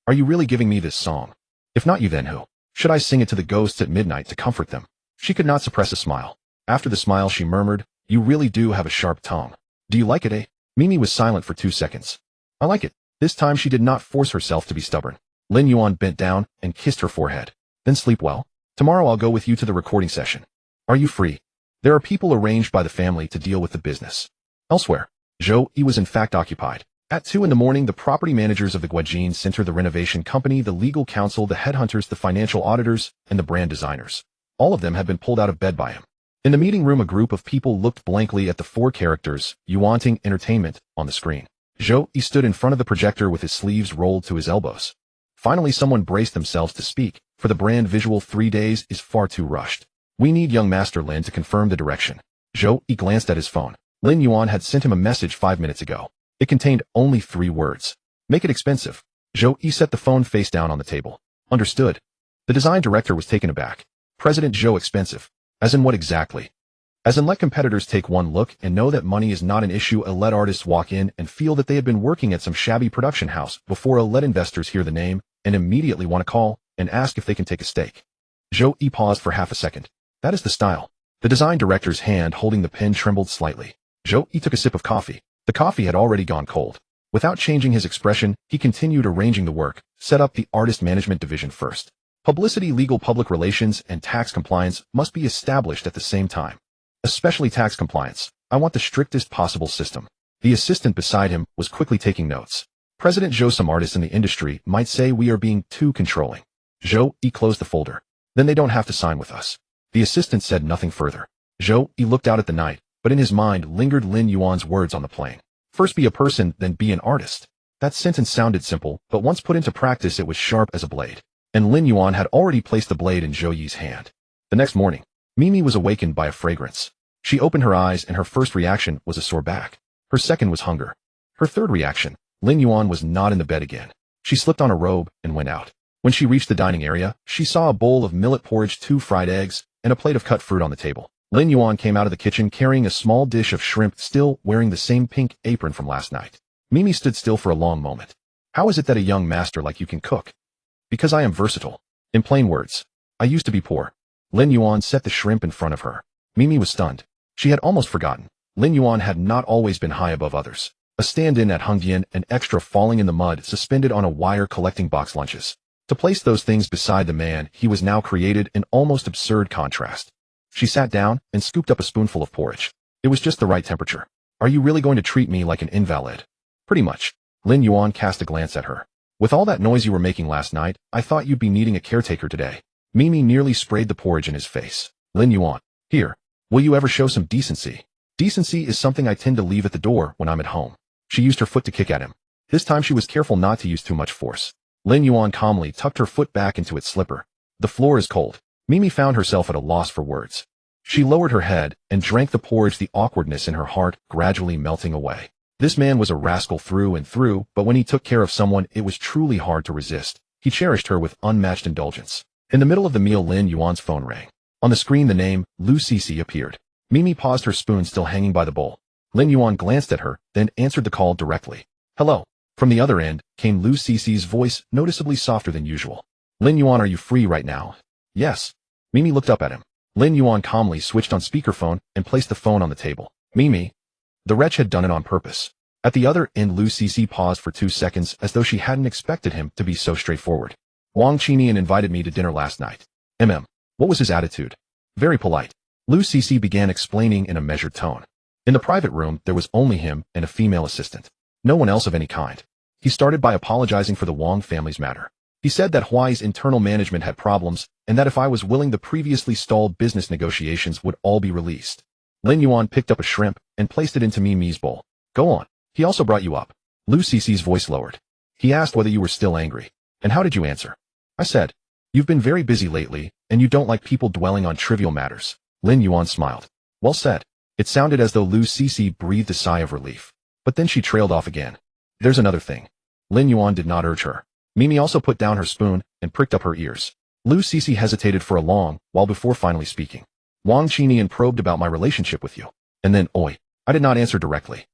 Are you really giving me this song? If not you, then who? Should I sing it to the ghosts at midnight to comfort them? She could not suppress a smile. After the smile, she murmured, you really do have a sharp tongue. Do you like it, eh? Mimi was silent for 2 seconds. I like it. This time she did not force herself to be stubborn. Lin Yuan bent down and kissed her forehead. Then sleep well. Tomorrow I'll go with you to the recording session. Are you free? There are people arranged by the family to deal with the business. Elsewhere. Zhou Yi was in fact occupied. At 2 in the morning, the property managers of the Guijin Center, the renovation company, the legal counsel, the headhunters, the financial auditors, and the brand designers. All of them had been pulled out of bed by him. In the meeting room, a group of people looked blankly at the 4 characters, Yuanting Entertainment, on the screen. Zhou Yi stood in front of the projector with his sleeves rolled to his elbows. Finally, someone braced themselves to speak, for the brand visual 3 days is far too rushed. We need young Master Lin to confirm the direction. Zhou Yi glanced at his phone. Lin Yuan had sent him a message 5 minutes ago. It contained only 3 words. Make it expensive. Zhou Yi set the phone face down on the table. Understood. The design director was taken aback. President Zhou expensive. As in what exactly? As in let competitors take one look and know that money is not an issue, let artists walk in and feel that they had been working at some shabby production house before let investors hear the name and immediately want to call and ask if they can take a stake. Zhou paused for half a second. That is the style. The design director's hand holding the pen trembled slightly. Zhou took a sip of coffee. The coffee had already gone cold. Without changing his expression, he continued arranging the work, set up the artist management division first. Publicity, legal, public relations, and tax compliance must be established at the same time. Especially tax compliance. I want the strictest possible system. The assistant beside him was quickly taking notes. President Zhou, some artists in the industry might say we are being too controlling. Zhou closed the folder. Then they don't have to sign with us. The assistant said nothing further. Zhou looked out at the night, but in his mind lingered Lin Yuan's words on the plane. First be a person, then be an artist. That sentence sounded simple, but once put into practice it was sharp as a blade. And Lin Yuan had already placed the blade in Zhou Yi's hand. The next morning, Mimi was awakened by a fragrance. She opened her eyes and her first reaction was a sore back. Her second was hunger. Her third reaction, Lin Yuan was not in the bed again. She slipped on a robe and went out. When she reached the dining area, she saw a bowl of millet porridge, 2 fried eggs, and a plate of cut fruit on the table. Lin Yuan came out of the kitchen carrying a small dish of shrimp, still wearing the same pink apron from last night. Mimi stood still for a long moment. How is it that a young master like you can cook? Because I am versatile. In plain words, I used to be poor. Lin Yuan set the shrimp in front of her. Mimi was stunned. She had almost forgotten. Lin Yuan had not always been high above others. A stand-in at Hongdian, an extra falling in the mud, suspended on a wire collecting box lunches. To place those things beside the man he was now created an almost absurd contrast. She sat down and scooped up a spoonful of porridge. It was just the right temperature. Are you really going to treat me like an invalid? Pretty much. Lin Yuan cast a glance at her. With all that noise you were making last night, I thought you'd be needing a caretaker today. Mimi nearly sprayed the porridge in his face. Lin Yuan, here. Will you ever show some decency? Decency is something I tend to leave at the door when I'm at home. She used her foot to kick at him. This time she was careful not to use too much force. Lin Yuan calmly tucked her foot back into its slipper. The floor is cold. Mimi found herself at a loss for words. She lowered her head and drank the porridge, the awkwardness in her heart gradually melting away. This man was a rascal through and through, but when he took care of someone, it was truly hard to resist. He cherished her with unmatched indulgence. In the middle of the meal, Lin Yuan's phone rang. On the screen, the name Lu Cici appeared. Mimi paused, her spoon still hanging by the bowl. Lin Yuan glanced at her, then answered the call directly. Hello. From the other end came Lu Cici's voice, noticeably softer than usual. Lin Yuan, are you free right now? Yes. Mimi looked up at him. Lin Yuan calmly switched on speakerphone and placed the phone on the table. Mimi. The wretch had done it on purpose. At the other end, Lu Cici paused for 2 seconds as though she hadn't expected him to be so straightforward. Wang Qinian invited me to dinner last night. What was his attitude? Very polite. Lu Cici began explaining in a measured tone. In the private room, there was only him and a female assistant. No one else of any kind. He started by apologizing for the Wang family's matter. He said that Huai's internal management had problems, and that if I was willing, the previously stalled business negotiations would all be released. Lin Yuan picked up a shrimp and placed it into Mimi's bowl. Go on. He also brought you up. Lu Cici's voice lowered. He asked whether you were still angry. And how did you answer? I said, you've been very busy lately, and you don't like people dwelling on trivial matters. Lin Yuan smiled. Well said. It sounded as though Lu Cici breathed a sigh of relief. But then she trailed off again. There's another thing. Lin Yuan did not urge her. Mimi also put down her spoon and pricked up her ears. Lu Cici hesitated for a long while before finally speaking. Wang Qinian probed about my relationship with you. And then, oi. I did not answer directly.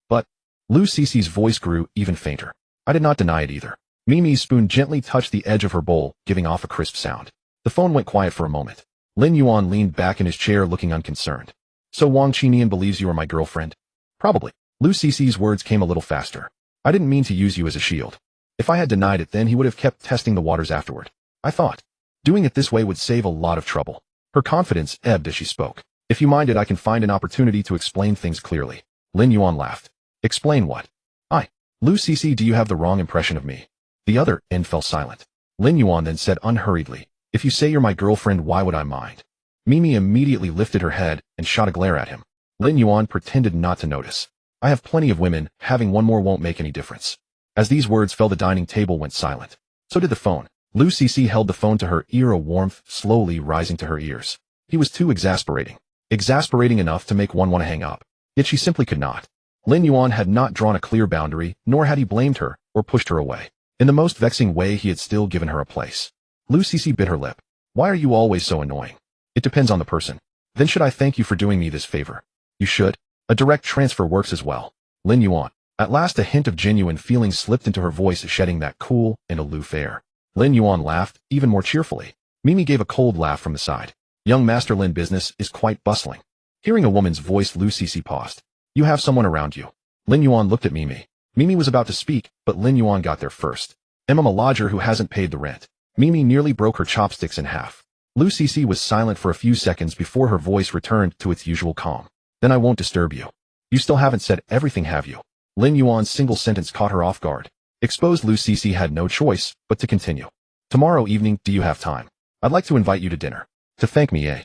But Lu Cici's voice grew even fainter. I did not deny it either. Mimi's spoon gently touched the edge of her bowl, giving off a crisp sound. The phone went quiet for a moment. Lin Yuan leaned back in his chair looking unconcerned. So Wang Qinian believes you are my girlfriend? Probably. Lu Cici's words came a little faster. I didn't mean to use you as a shield. If I had denied it, then he would have kept testing the waters afterward. I thought. Doing it this way would save a lot of trouble. Her confidence ebbed as she spoke. If you minded, I can find an opportunity to explain things clearly. Lin Yuan laughed. Explain what? Lu Cici, do you have the wrong impression of me? The other end fell silent. Lin Yuan then said unhurriedly, if you say you're my girlfriend, why would I mind? Mimi immediately lifted her head and shot a glare at him. Lin Yuan pretended not to notice. I have plenty of women, having one more won't make any difference. As these words fell, the dining table went silent. So did the phone. Lu Cici held the phone to her ear, a warmth slowly rising to her ears. He was too exasperating. Exasperating enough to make one want to hang up. Yet she simply could not. Lin Yuan had not drawn a clear boundary, nor had he blamed her or pushed her away. In the most vexing way, he had still given her a place. Lu Cece bit her lip. Why are you always so annoying? It depends on the person. Then should I thank you for doing me this favor? You should. A direct transfer works as well. Lin Yuan. At last a hint of genuine feeling slipped into her voice, shedding that cool and aloof air. Lin Yuan laughed, even more cheerfully. Mimi gave a cold laugh from the side. Young Master Lin business is quite bustling. Hearing a woman's voice, Lu Cece paused. You have someone around you. Lin Yuan looked at Mimi. Mimi was about to speak, but Lin Yuan got there first. I'm a lodger who hasn't paid the rent. Mimi nearly broke her chopsticks in half. Lu Cece was silent for a few seconds before her voice returned to its usual calm. Then I won't disturb you. You still haven't said everything, have you? Lin Yuan's single sentence caught her off guard. Exposed, Lu Cece had no choice but to continue. Tomorrow evening, do you have time? I'd like to invite you to dinner. To thank me, eh?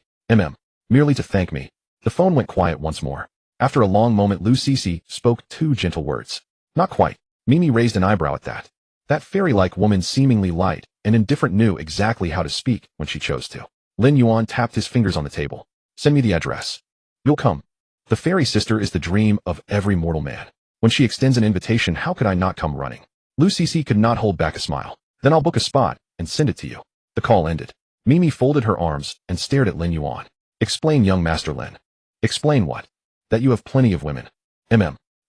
Merely to thank me. The phone went quiet once more. After a long moment, Lu Cece spoke two gentle words. Not quite. Mimi raised an eyebrow at that. That fairy-like woman, seemingly light and indifferent, knew exactly how to speak when she chose to. Lin Yuan tapped his fingers on the table. Send me the address. You'll come. The fairy sister is the dream of every mortal man. When she extends an invitation, how could I not come running? Lu Cece could not hold back a smile. Then I'll book a spot and send it to you. The call ended. Mimi folded her arms and stared at Lin Yuan. Explain, young Master Lin. Explain what? That you have plenty of women.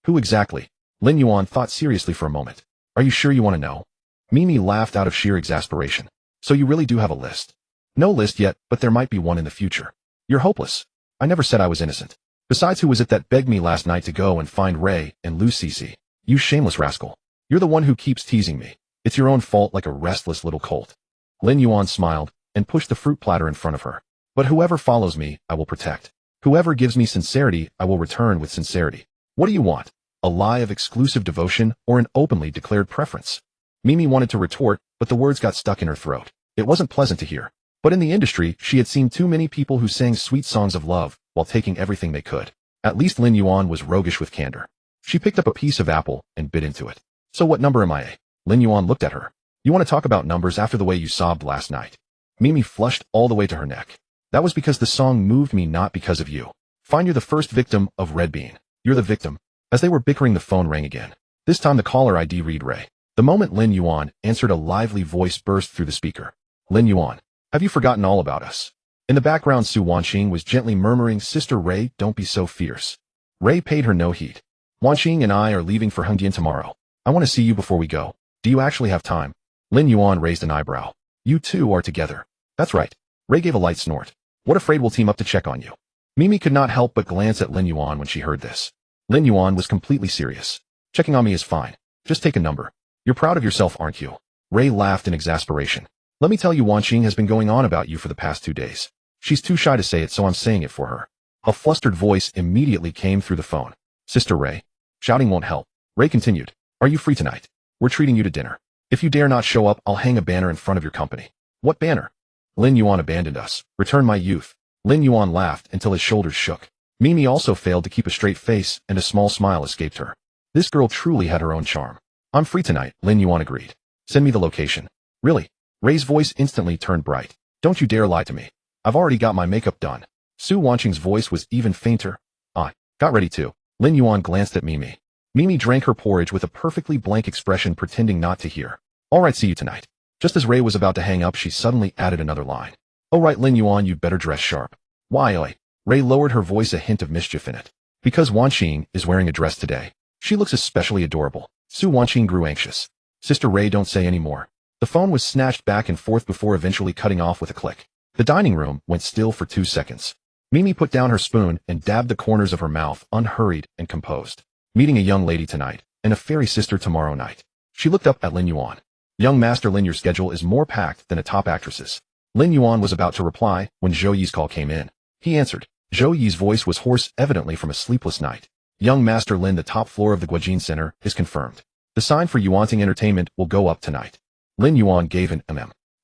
Who exactly? Lin Yuan thought seriously for a moment. Are you sure you want to know? Mimi laughed out of sheer exasperation. So you really do have a list? No list yet, but there might be one in the future. You're hopeless. I never said I was innocent. Besides, who was it that begged me last night to go and find Ray and Lu Cece? You shameless rascal. You're the one who keeps teasing me. It's your own fault, like a restless little colt. Lin Yuan smiled and pushed the fruit platter in front of her. But whoever follows me, I will protect. Whoever gives me sincerity, I will return with sincerity. What do you want? A lie of exclusive devotion or an openly declared preference? Mimi wanted to retort, but the words got stuck in her throat. It wasn't pleasant to hear. But in the industry, she had seen too many people who sang sweet songs of love while taking everything they could. At least Lin Yuan was roguish with candor. She picked up a piece of apple and bit into it. So what number am I? Lin Yuan looked at her. You want to talk about numbers after the way you sobbed last night? Mimi flushed all the way to her neck. That was because the song moved me, not because of you. Fine, you're the first victim of Red Bean. You're the victim. As they were bickering, the phone rang again. This time the caller ID read Ray. The moment Lin Yuan answered, a lively voice burst through the speaker. Lin Yuan, have you forgotten all about us? In the background, Su Wanqing was gently murmuring, Sister Ray, don't be so fierce. Ray paid her no heed. Wanqing and I are leaving for Hengdian tomorrow. I want to see you before we go. Do you actually have time? Lin Yuan raised an eyebrow. You two are together. That's right. Ray gave a light snort. What, afraid we'll team up to check on you? Mimi could not help but glance at Lin Yuan when she heard this. Lin Yuan was completely serious. Checking on me is fine. Just take a number. You're proud of yourself, aren't you? Ray laughed in exasperation. Let me tell you, Wanqing has been going on about you for the past 2 days. She's too shy to say it, so I'm saying it for her. A flustered voice immediately came through the phone. Sister Ray. Shouting won't help. Ray continued. Are you free tonight? We're treating you to dinner. If you dare not show up, I'll hang a banner in front of your company. What banner? Lin Yuan abandoned us. Return my youth. Lin Yuan laughed until his shoulders shook. Mimi also failed to keep a straight face, and a small smile escaped her. This girl truly had her own charm. I'm free tonight, Lin Yuan agreed. Send me the location. Really? Ray's voice instantly turned bright. Don't you dare lie to me. I've already got my makeup done. Su Wanqing's voice was even fainter. Got ready too. Lin Yuan glanced at Mimi. Mimi drank her porridge with a perfectly blank expression, pretending not to hear. All right, see you tonight. Just as Ray was about to hang up, she suddenly added another line. Oh right, Lin Yuan, you'd better dress sharp. Why, oi? Ray lowered her voice, a hint of mischief in it. Because Wanqing is wearing a dress today. She looks especially adorable. Su Wanqing grew anxious. Sister Ray, don't say any more. The phone was snatched back and forth before eventually cutting off with a click. The dining room went still for 2 seconds. Mimi put down her spoon and dabbed the corners of her mouth, unhurried and composed. Meeting a young lady tonight, and a fairy sister tomorrow night. She looked up at Lin Yuan. Young Master Lin, your schedule is more packed than a top actress's. Lin Yuan was about to reply when Zhou Yi's call came in. He answered. Zhou Yi's voice was hoarse, evidently from a sleepless night. Young Master Lin, the top floor of the Guojin Center is confirmed. The sign for Yuanting Entertainment will go up tonight. Lin Yuan gave an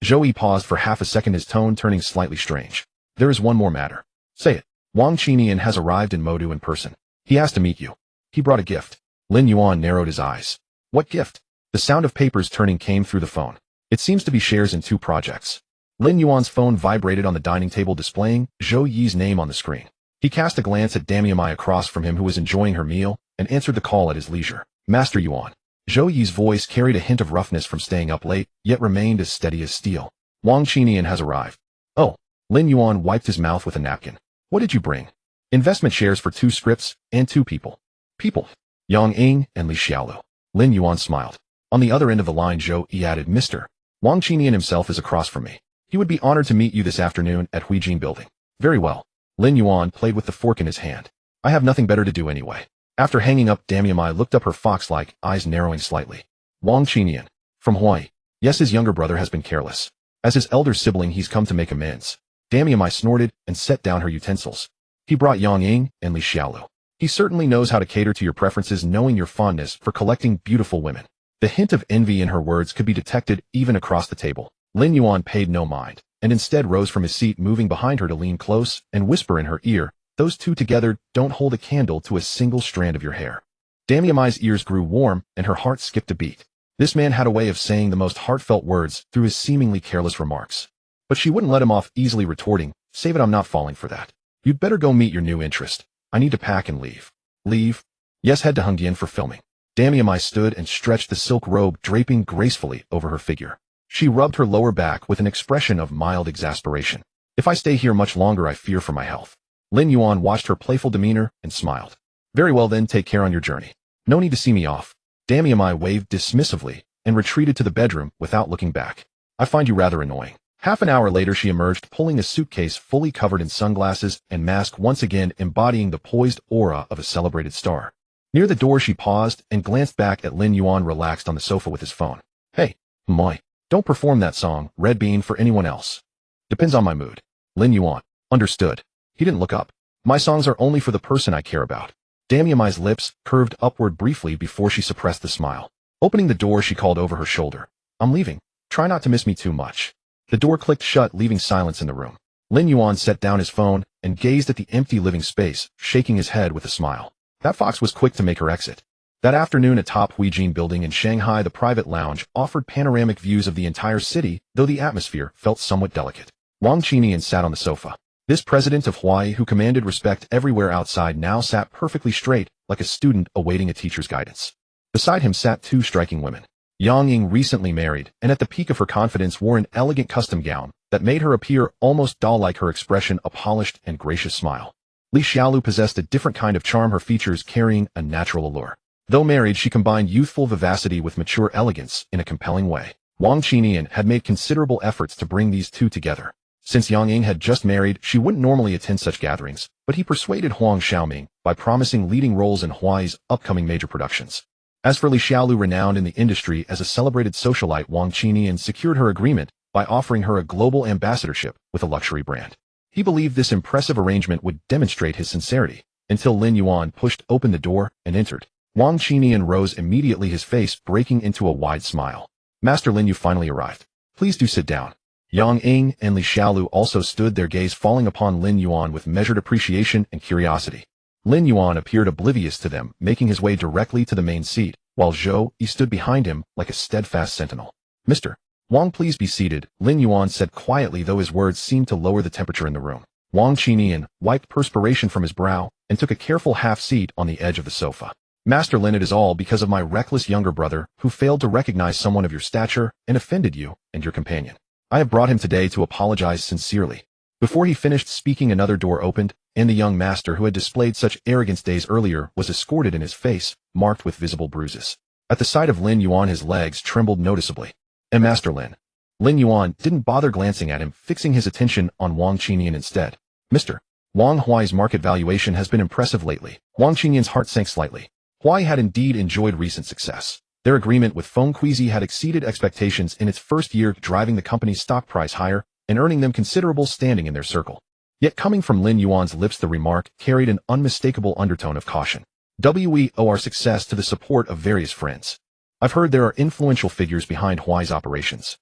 Zhou Yi paused for half a second, his tone turning slightly strange. There is one more matter. Say it. Wang Qinian has arrived in Modu in person. He asked to meet you. He brought a gift. Lin Yuan narrowed his eyes. What gift? The sound of papers turning came through the phone. It seems to be shares in 2 projects. Lin Yuan's phone vibrated on the dining table, displaying Zhou Yi's name on the screen. He cast a glance at Damiamai across from him, who was enjoying her meal, and answered the call at his leisure. Master Yuan. Zhou Yi's voice carried a hint of roughness from staying up late, yet remained as steady as steel. Wang Qinian has arrived. Oh. Lin Yuan wiped his mouth with a napkin. What did you bring? Investment shares for 2 scripts and 2 people. People. Yang Ying and Li Xiaolu. Lin Yuan smiled. On the other end of the line, Zhou Yi added, Mr. Wang Qinian himself is across from me. He would be honored to meet you this afternoon at Huijin Building. Very well. Lin Yuan played with the fork in his hand. I have nothing better to do anyway. After hanging up, Damiamai looked up, her fox-like eyes narrowing slightly. Wang Qinian. From Hawaii. Yes, his younger brother has been careless. As his elder sibling, he's come to make amends. Damiamai snorted and set down her utensils. He brought Yang Ying and Li Xiaolu. He certainly knows how to cater to your preferences, knowing your fondness for collecting beautiful women. The hint of envy in her words could be detected even across the table. Lin Yuan paid no mind, and instead rose from his seat, moving behind her to lean close and whisper in her ear, those two together don't hold a candle to a single strand of your hair. Damiamai's ears grew warm and her heart skipped a beat. This man had a way of saying the most heartfelt words through his seemingly careless remarks. But she wouldn't let him off easily, retorting, save it, I'm not falling for that. You'd better go meet your new interest. I need to pack and leave. Leave? Yes, head to Hengdian for filming. Damiamai stood and stretched the silk robe draping gracefully over her figure. She rubbed her lower back with an expression of mild exasperation. If I stay here much longer, I fear for my health. Lin Yuan watched her playful demeanor and smiled. Very well then, take care on your journey. No need to see me off. Damiamai waved dismissively and retreated to the bedroom without looking back. I find you rather annoying. Half an hour later, she emerged, pulling a suitcase fully covered in sunglasses and mask, once again embodying the poised aura of a celebrated star. Near the door, she paused and glanced back at Lin Yuan, relaxed on the sofa with his phone. Hey, moi, don't perform that song, Red Bean, for anyone else. Depends on my mood. Lin Yuan. Understood. He didn't look up. My songs are only for the person I care about. Damiamai's lips curved upward briefly before she suppressed the smile. Opening the door, she called over her shoulder. I'm leaving. Try not to miss me too much. The door clicked shut, leaving silence in the room. Lin Yuan set down his phone and gazed at the empty living space, shaking his head with a smile. That fox was quick to make her exit. That afternoon atop Huijin Building in Shanghai, the private lounge offered panoramic views of the entire city, though the atmosphere felt somewhat delicate. Wang Qinian sat on the sofa. This president of Hawaii, who commanded respect everywhere outside, now sat perfectly straight, like a student awaiting a teacher's guidance. Beside him sat 2 striking women. Yang Ying, recently married, and at the peak of her confidence, wore an elegant custom gown that made her appear almost doll-like, her expression a polished and gracious smile. Li Xiaolu possessed a different kind of charm, her features carrying a natural allure. Though married, she combined youthful vivacity with mature elegance in a compelling way. Wang Qinian had made considerable efforts to bring these two together. Since Yang Ying had just married, she wouldn't normally attend such gatherings, but he persuaded Huang Xiaoming by promising leading roles in Hawaii's upcoming major productions. As for Li Xiaolu, renowned in the industry as a celebrated socialite, Wang Qinian secured her agreement by offering her a global ambassadorship with a luxury brand. He believed this impressive arrangement would demonstrate his sincerity, until Lin Yuan pushed open the door and entered. Wang Qinian rose immediately, his face breaking into a wide smile. Master Lin, you finally arrived. Please do sit down. Yang Ying and Li Xiaolu also stood, their gaze falling upon Lin Yuan with measured appreciation and curiosity. Lin Yuan appeared oblivious to them, making his way directly to the main seat, while Zhou Yi stood behind him like a steadfast sentinel. Mr. Wang, please be seated, Lin Yuan said quietly, though his words seemed to lower the temperature in the room. Wang Qinian wiped perspiration from his brow and took a careful half seat on the edge of the sofa. Master Lin, it is all because of my reckless younger brother, who failed to recognize someone of your stature and offended you and your companion. I have brought him today to apologize sincerely. Before he finished speaking, another door opened, and the young master who had displayed such arrogance days earlier was escorted in, his face marked with visible bruises. At the sight of Lin Yuan, his legs trembled noticeably. And Master Lin. Lin Yuan didn't bother glancing at him, fixing his attention on Wang Qinian instead. Mr. Wang, Hawaii's market valuation has been impressive lately. Wang Qinian's heart sank slightly. Hawaii had indeed enjoyed recent success. Their agreement with Fengquisi had exceeded expectations in its first year, driving the company's stock price higher and earning them considerable standing in their circle. Yet coming from Lin Yuan's lips, the remark carried an unmistakable undertone of caution. We owe our success to the support of various friends. I've heard there are influential figures behind Hawaii's operations.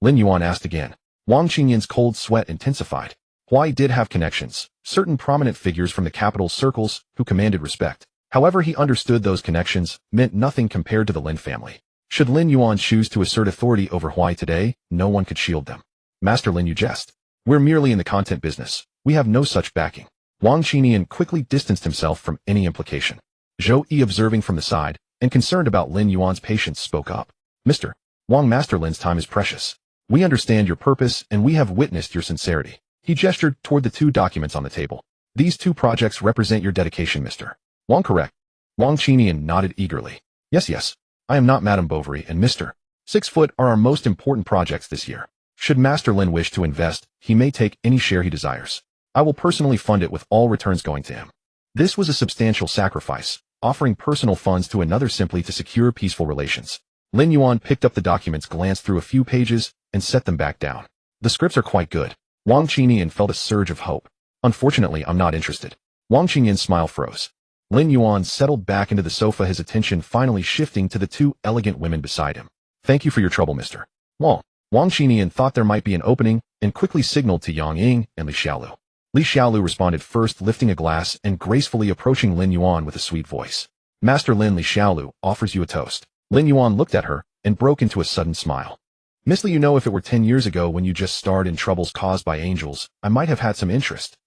Lin Yuan asked again. Wang Qinian's cold sweat intensified. Hawaii did have connections, certain prominent figures from the capital circles who commanded respect. However, he understood those connections meant nothing compared to the Lin family. Should Lin Yuan choose to assert authority over Hawaii today, no one could shield them. Master Lin, you jest. We're merely in the content business. We have no such backing. Wang Qinian quickly distanced himself from any implication. Zhou Yi, observing from the side and concerned about Lin Yuan's patience, spoke up. Mr. Wang, Master Lin's time is precious. We understand your purpose and we have witnessed your sincerity. He gestured toward the 2 documents on the table. These 2 projects represent your dedication, Mr. Wang, correct? Wang Qinian nodded eagerly. Yes. I am not Madame Bovary and Mr. 6 Foot are our most important projects this year. Should Master Lin wish to invest, he may take any share he desires. I will personally fund it with all returns going to him. This was a substantial sacrifice, offering personal funds to another simply to secure peaceful relations. Lin Yuan picked up the documents, glanced through a few pages, and set them back down. The scripts are quite good. Wang Qinian felt a surge of hope. Unfortunately, I'm not interested. Wang Qinian's smile froze. Lin Yuan settled back into the sofa, his attention finally shifting to the 2 elegant women beside him. Thank you for your trouble, Mr. Wang. Wang Qinian thought there might be an opening and quickly signaled to Yang Ying and Li Xiaolu. Li Xiaolu responded first, lifting a glass and gracefully approaching Lin Yuan with a sweet voice. Master Lin, Li Xiaolu offers you a toast. Lin Yuan looked at her and broke into a sudden smile. Miss Li, you know, if it were 10 years ago when you just starred in Troubles Caused by Angels, I might have had some interest.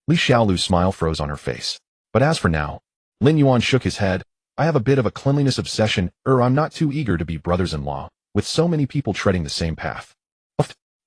Li Xiaolu's smile froze on her face. But as for now, Lin Yuan shook his head. I have a bit of a cleanliness obsession, I'm not too eager to be brothers-in-law, with so many people treading the same path.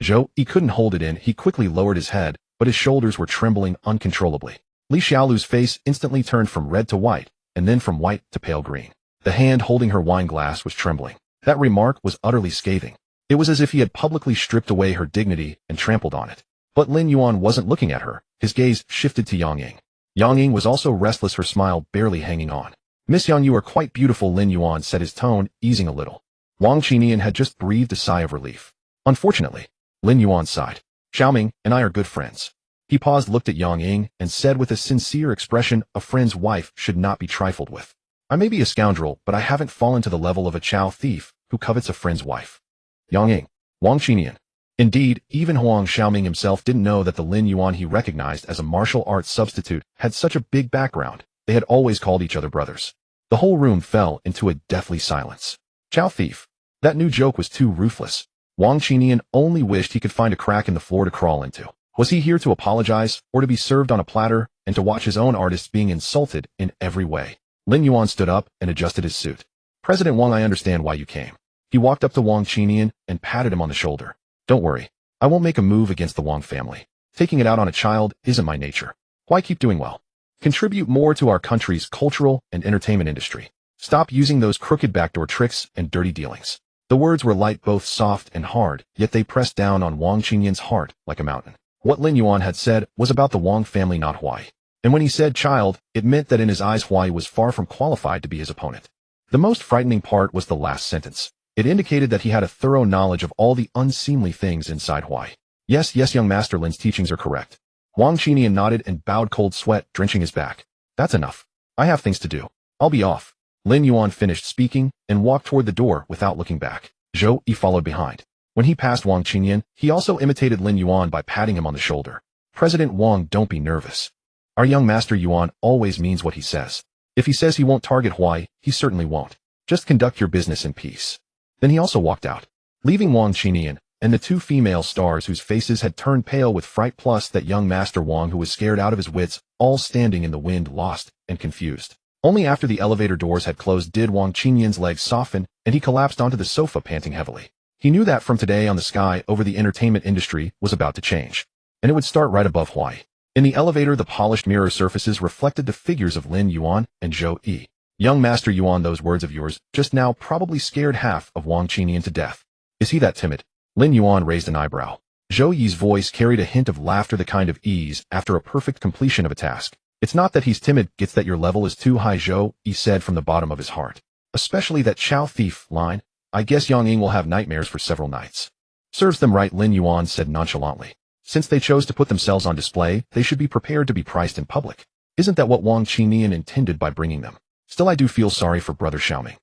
Zhou, he couldn't hold it in, he quickly lowered his head, but his shoulders were trembling uncontrollably. Li Xiaolu's face instantly turned from red to white, and then from white to pale green. The hand holding her wine glass was trembling. That remark was utterly scathing. It was as if he had publicly stripped away her dignity and trampled on it. But Lin Yuan wasn't looking at her. His gaze shifted to Yang Ying. Yang Ying was also restless, her smile barely hanging on. Miss Yang, you are quite beautiful, Lin Yuan said, his tone easing a little. Wang Qinian had just breathed a sigh of relief. Unfortunately, Lin Yuan sighed. Xiaoming and I are good friends. He paused, looked at Yang Ying, and said with a sincere expression, a friend's wife should not be trifled with. I may be a scoundrel, but I haven't fallen to the level of a chow thief who covets a friend's wife. Yang Ying. Wang Qinian. Indeed, even Huang Xiaoming himself didn't know that the Lin Yuan he recognized as a martial arts substitute had such a big background. They had always called each other brothers. The whole room fell into a deathly silence. Chow thief. That new joke was too ruthless. Wang Qinian only wished he could find a crack in the floor to crawl into. Was he here to apologize, or to be served on a platter, and to watch his own artists being insulted in every way? Lin Yuan stood up and adjusted his suit. President Wang, I understand why you came. He walked up to Wang Qinian and patted him on the shoulder. Don't worry. I won't make a move against the Wang family. Taking it out on a child isn't my nature. Why keep doing well? Contribute more to our country's cultural and entertainment industry. Stop using those crooked backdoor tricks and dirty dealings. The words were light, both soft and hard, yet they pressed down on Wang Qinian's heart like a mountain. What Lin Yuan had said was about the Wang family, not Huai. And when he said child, it meant that in his eyes Huai was far from qualified to be his opponent. The most frightening part was the last sentence. It indicated that he had a thorough knowledge of all the unseemly things inside Huai. Yes, young Master Lin's teachings are correct. Wang Qinian nodded and bowed, cold sweat drenching his back. That's enough. I have things to do. I'll be off. Lin Yuan finished speaking and walked toward the door without looking back. Zhou Yi followed behind. When he passed Wang Qinian, he also imitated Lin Yuan by patting him on the shoulder. President Wang, don't be nervous. Our young Master Yuan always means what he says. If he says he won't target Huai, he certainly won't. Just conduct your business in peace. Then he also walked out, leaving Wang Qinian and the 2 female stars whose faces had turned pale with fright, plus that young Master Wang who was scared out of his wits, all standing in the wind, lost and confused. Only after the elevator doors had closed did Wang Qinian's legs soften and he collapsed onto the sofa, panting heavily. He knew that from today on the sky over the entertainment industry was about to change, and it would start right above Huai. In the elevator, the polished mirror surfaces reflected the figures of Lin Yuan and Zhou Yi. Young Master Yuan, those words of yours just now probably scared half of Wang Qinian to death. Is he that timid? Lin Yuan raised an eyebrow. Zhou Yi's voice carried a hint of laughter, the kind of ease after a perfect completion of a task. It's not that he's timid, it's that your level is too high, Zhou Yi said from the bottom of his heart. Especially that Chow thief line. I guess Yang Ying will have nightmares for several nights. Serves them right, Lin Yuan said nonchalantly. Since they chose to put themselves on display, they should be prepared to be priced in public. Isn't that what Wang Qinian intended by bringing them? Still, I do feel sorry for Brother Xiaoming.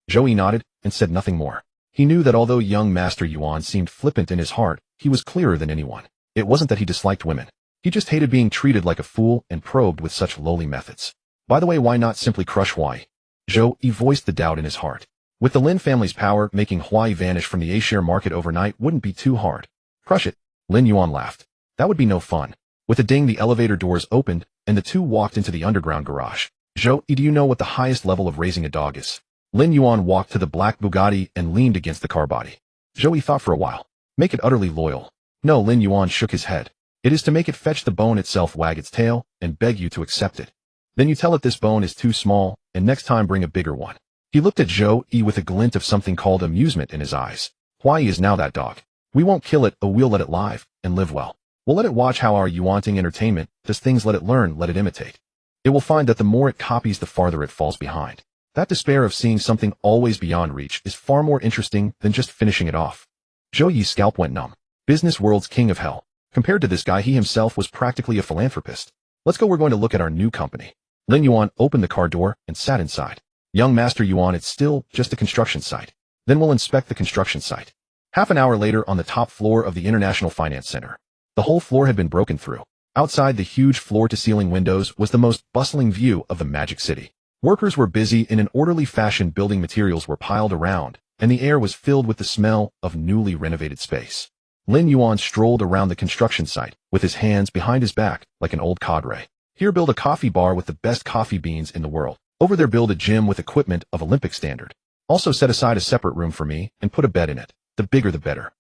Zhou Yi nodded and said nothing more. He knew that although young Master Yuan seemed flippant in his heart, he was clearer than anyone. It wasn't that he disliked women. He just hated being treated like a fool and probed with such lowly methods. By the way, why not simply crush Huai? Zhou Yi voiced the doubt in his heart. With the Lin family's power, making Huai vanish from the A-share market overnight wouldn't be too hard. Crush it. Lin Yuan laughed. That would be no fun. With a ding, the elevator doors opened, and the 2 walked into the underground garage. Zhou Yi, do you know what the highest level of raising a dog is? Lin Yuan walked to the black Bugatti and leaned against the car body. Zhou Yi thought for a while. Make it utterly loyal. No, Lin Yuan shook his head. It is to make it fetch the bone itself, wag its tail, and beg you to accept it. Then you tell it this bone is too small, and next time bring a bigger one. He looked at Zhou Yi with a glint of something called amusement in his eyes. Why is now that dog? We won't kill it, we'll let it live, and live well. We'll let it watch how our yuanting entertainment does things, let it learn, let it imitate. It will find that the more it copies, the farther it falls behind. That despair of seeing something always beyond reach is far more interesting than just finishing it off. Zhou Yi's scalp went numb. Business world's king of hell. Compared to this guy, he himself was practically a philanthropist. Let's go, we're going to look at our new company. Lin Yuan opened the car door and sat inside. Young Master Yuan, it's still just a construction site. Then we'll inspect the construction site. Half an hour later, on the top floor of the International Finance Center. The whole floor had been broken through. Outside the huge floor-to-ceiling windows was the most bustling view of the Magic City. Workers were busy in an orderly fashion, building materials were piled around, and the air was filled with the smell of newly renovated space. Lin Yuan strolled around the construction site, with his hands behind his back like an old cadre. Here build a coffee bar with the best coffee beans in the world. Over there build a gym with equipment of Olympic standard. Also set aside a separate room for me, and put a bed in it. The bigger the better.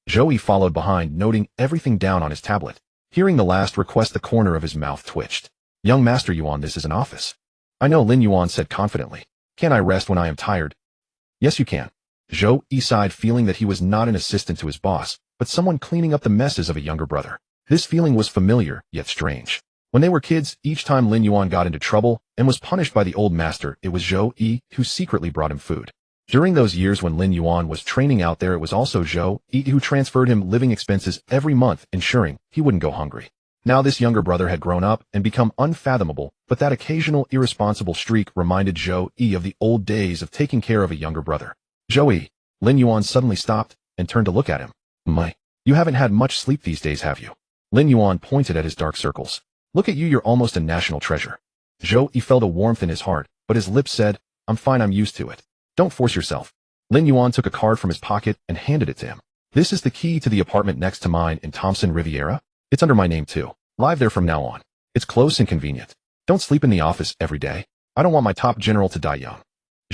Zhou Yi followed behind, noting everything down on his tablet. Hearing the last request, the corner of his mouth twitched. Young Master Yuan, this is an office. I know, Lin Yuan said confidently. Can I rest when I am tired? Yes, you can. Zhou Yi sighed, feeling that he was not an assistant to his boss, but someone cleaning up the messes of a younger brother. This feeling was familiar, yet strange. When they were kids, each time Lin Yuan got into trouble and was punished by the old master, it was Zhou Yi who secretly brought him food. During those years when Lin Yuan was training out there, it was also Zhou Yi who transferred him living expenses every month, ensuring he wouldn't go hungry. Now this younger brother had grown up and become unfathomable, but that occasional irresponsible streak reminded Zhou Yi of the old days of taking care of a younger brother. Zhou Yi. Lin Yuan suddenly stopped and turned to look at him. You haven't had much sleep these days, have you? Lin Yuan pointed at his dark circles. Look at you, you're almost a national treasure. Zhou Yi felt a warmth in his heart, but his lips said, I'm fine, I'm used to it. Don't force yourself. Lin Yuan took a card from his pocket and handed it to him. This is the key to the apartment next to mine in Thompson Riviera. It's under my name too. Live there from now on. It's close and convenient. Don't sleep in the office every day. I don't want my top general to die young.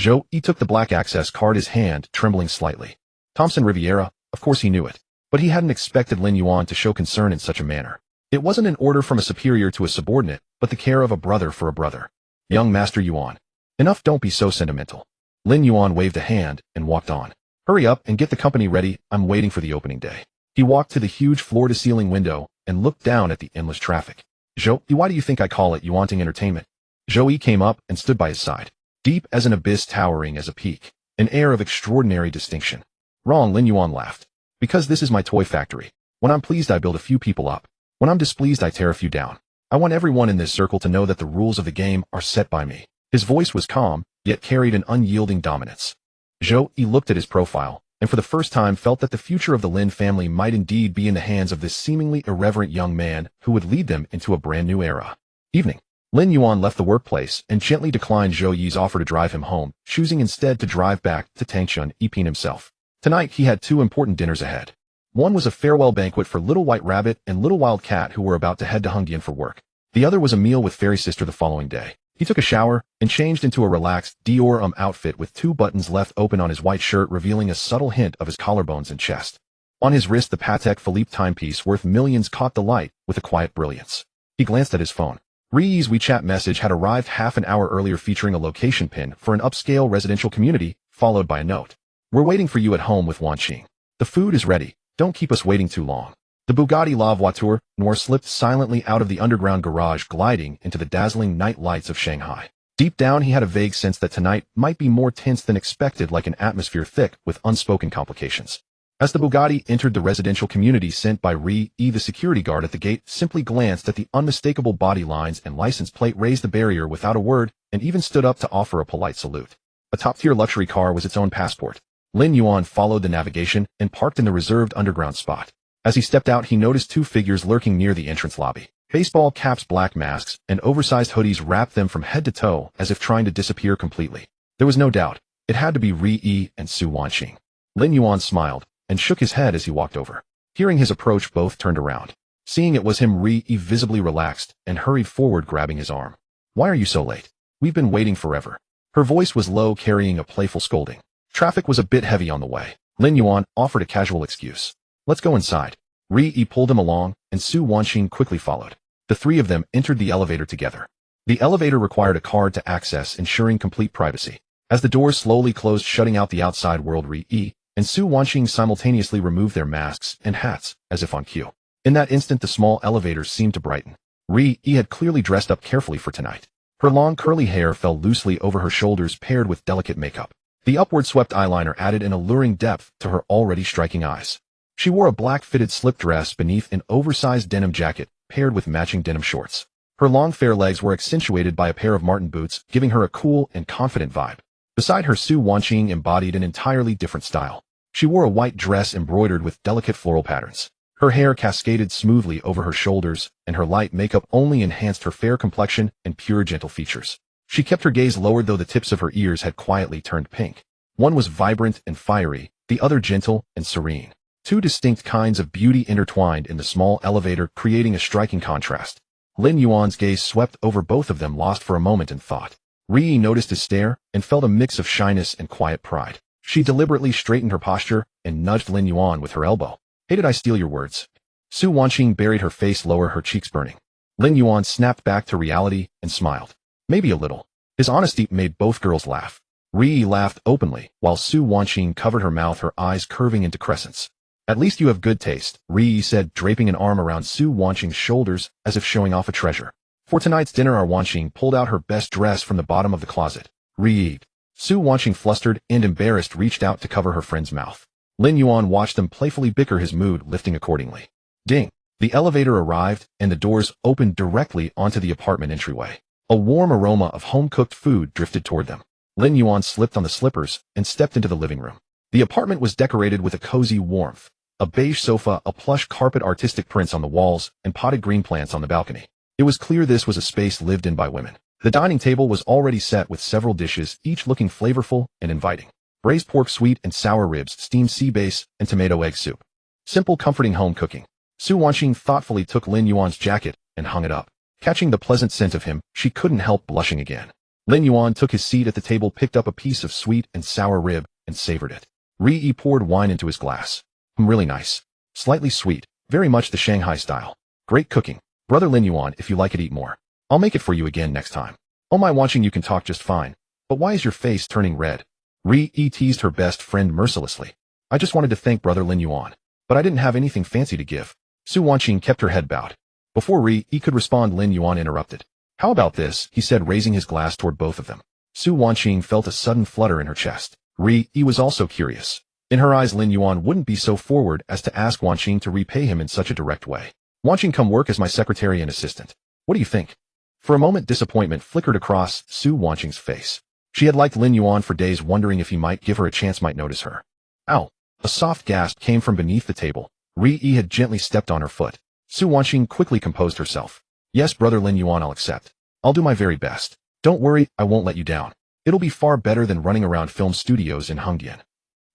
Zhou Yi took the black access card, his hand trembling slightly. Thompson Riviera, of course he knew it. But he hadn't expected Lin Yuan to show concern in such a manner. It wasn't an order from a superior to a subordinate, but the care of a brother for a brother. Young Master Yuan. Enough, don't be so sentimental. Lin Yuan waved a hand and walked on. Hurry up and get the company ready, I'm waiting for the opening day. He walked to the huge floor-to-ceiling window and looked down at the endless traffic. Zhou Yi, why do you think I call it yuanting entertainment? Zhou Yi came up and stood by his side. Deep as an abyss, towering as a peak. An air of extraordinary distinction. Wrong, Lin Yuan laughed. Because this is my toy factory. When I'm pleased, I build a few people up. When I'm displeased, I tear a few down. I want everyone in this circle to know that the rules of the game are set by me. His voice was calm, yet carried an unyielding dominance. Zhou Yi looked at his profile, and for the first time felt that the future of the Lin family might indeed be in the hands of this seemingly irreverent young man who would lead them into a brand new era. Evening. Lin Yuan left the workplace and gently declined Zhou Yi's offer to drive him home, choosing instead to drive back to Tangchun Ipin himself. Tonight he had two important dinners ahead. One was a farewell banquet for Little White Rabbit and Little Wild Cat, who were about to head to Hengdian for work. The other was a meal with Fairy Sister the following day. He took a shower and changed into a relaxed Dior outfit with two buttons left open on his white shirt, revealing a subtle hint of his collarbones and chest. On his wrist, the Patek Philippe timepiece worth millions caught the light with a quiet brilliance. He glanced at his phone. Ri's WeChat message had arrived half an hour earlier, featuring a location pin for an upscale residential community, followed by a note. We're waiting for you at home with Wanqing. The food is ready. Don't keep us waiting too long. The Bugatti La Voiture Noire slipped silently out of the underground garage, gliding into the dazzling night lights of Shanghai. Deep down, he had a vague sense that tonight might be more tense than expected, like an atmosphere thick with unspoken complications. As the Bugatti entered the residential community sent by Ri, the security guard at the gate simply glanced at the unmistakable body lines and license plate, raised the barrier without a word, and even stood up to offer a polite salute. A top-tier luxury car was its own passport. Lin Yuan followed the navigation and parked in the reserved underground spot. As he stepped out, he noticed two figures lurking near the entrance lobby. Baseball caps, black masks, and oversized hoodies wrapped them from head to toe, as if trying to disappear completely. There was no doubt. It had to be Ri and Su Wanqing. Lin Yuan smiled and shook his head as he walked over. Hearing his approach, both turned around. Seeing it was him, Ri visibly relaxed and hurried forward, grabbing his arm. Why are you so late? We've been waiting forever. Her voice was low, carrying a playful scolding. Traffic was a bit heavy on the way. Lin Yuan offered a casual excuse. Let's go inside. Ri pulled him along, and Su Wanqing quickly followed. The three of them entered the elevator together. The elevator required a card to access, ensuring complete privacy. As the doors slowly closed, shutting out the outside world, Ri and Su Wanqing simultaneously removed their masks and hats, as if on cue. In that instant, the small elevator seemed to brighten. Ri had clearly dressed up carefully for tonight. Her long curly hair fell loosely over her shoulders, paired with delicate makeup. The upward swept eyeliner added an alluring depth to her already striking eyes. She wore a black fitted slip dress beneath an oversized denim jacket, paired with matching denim shorts. Her long fair legs were accentuated by a pair of marten boots, giving her a cool and confident vibe. Beside her, Su Wanqing embodied an entirely different style. She wore a white dress embroidered with delicate floral patterns. Her hair cascaded smoothly over her shoulders, and her light makeup only enhanced her fair complexion and pure, gentle features. She kept her gaze lowered, though the tips of her ears had quietly turned pink. One was vibrant and fiery, the other gentle and serene. Two distinct kinds of beauty intertwined in the small elevator, creating a striking contrast. Lin Yuan's gaze swept over both of them, lost for a moment in thought. Ri noticed his stare and felt a mix of shyness and quiet pride. She deliberately straightened her posture and nudged Lin Yuan with her elbow. "Hey, did I steal your words?" Su Wanqing buried her face lower, her cheeks burning. Lin Yuan snapped back to reality and smiled. Maybe a little. His honesty made both girls laugh. Ri laughed openly, while Su Wanqing covered her mouth, her eyes curving into crescents. "At least you have good taste," Ri said, draping an arm around Su Wanqing's shoulders as if showing off a treasure. "For tonight's dinner," our Wanqing pulled out her best dress from the bottom of the closet. Ri. Su Wanqing, flustered and embarrassed, reached out to cover her friend's mouth. Lin Yuan watched them playfully bicker, his mood lifting accordingly. Ding! The elevator arrived, and the doors opened directly onto the apartment entryway. A warm aroma of home-cooked food drifted toward them. Lin Yuan slipped on the slippers and stepped into the living room. The apartment was decorated with a cozy warmth. A beige sofa, a plush carpet, artistic prints on the walls, and potted green plants on the balcony. It was clear this was a space lived in by women. The dining table was already set with several dishes, each looking flavorful and inviting. Braised pork, sweet and sour ribs, steamed sea bass, and tomato egg soup. Simple, comforting home cooking. Su Wanqing thoughtfully took Lin Yuan's jacket and hung it up. Catching the pleasant scent of him, she couldn't help blushing again. Lin Yuan took his seat at the table, picked up a piece of sweet and sour rib, and savored it. Ri poured wine into his glass. Really nice. Slightly sweet. Very much the Shanghai style. Great cooking. Brother Lin Yuan, if you like it, eat more. I'll make it for you again next time. Oh my, Wanqing, you can talk just fine. But why is your face turning red? Ri teased her best friend mercilessly. I just wanted to thank Brother Lin Yuan. But I didn't have anything fancy to give. Su Wanqing kept her head bowed. Before Ri could respond, Lin Yuan interrupted. How about this? He said, raising his glass toward both of them. Su Wanqing felt a sudden flutter in her chest. Ri was also curious. In her eyes, Lin Yuan wouldn't be so forward as to ask Wanqing to repay him in such a direct way. Wanqing, come work as my secretary and assistant. What do you think? For a moment, disappointment flickered across Su Wanqing's face. She had liked Lin Yuan for days, wondering if he might give her a chance, might notice her. Ow! A soft gasp came from beneath the table. Ri had gently stepped on her foot. Su Wanqing quickly composed herself. Yes, Brother Lin Yuan, I'll accept. I'll do my very best. Don't worry, I won't let you down. It'll be far better than running around film studios in Hongdian.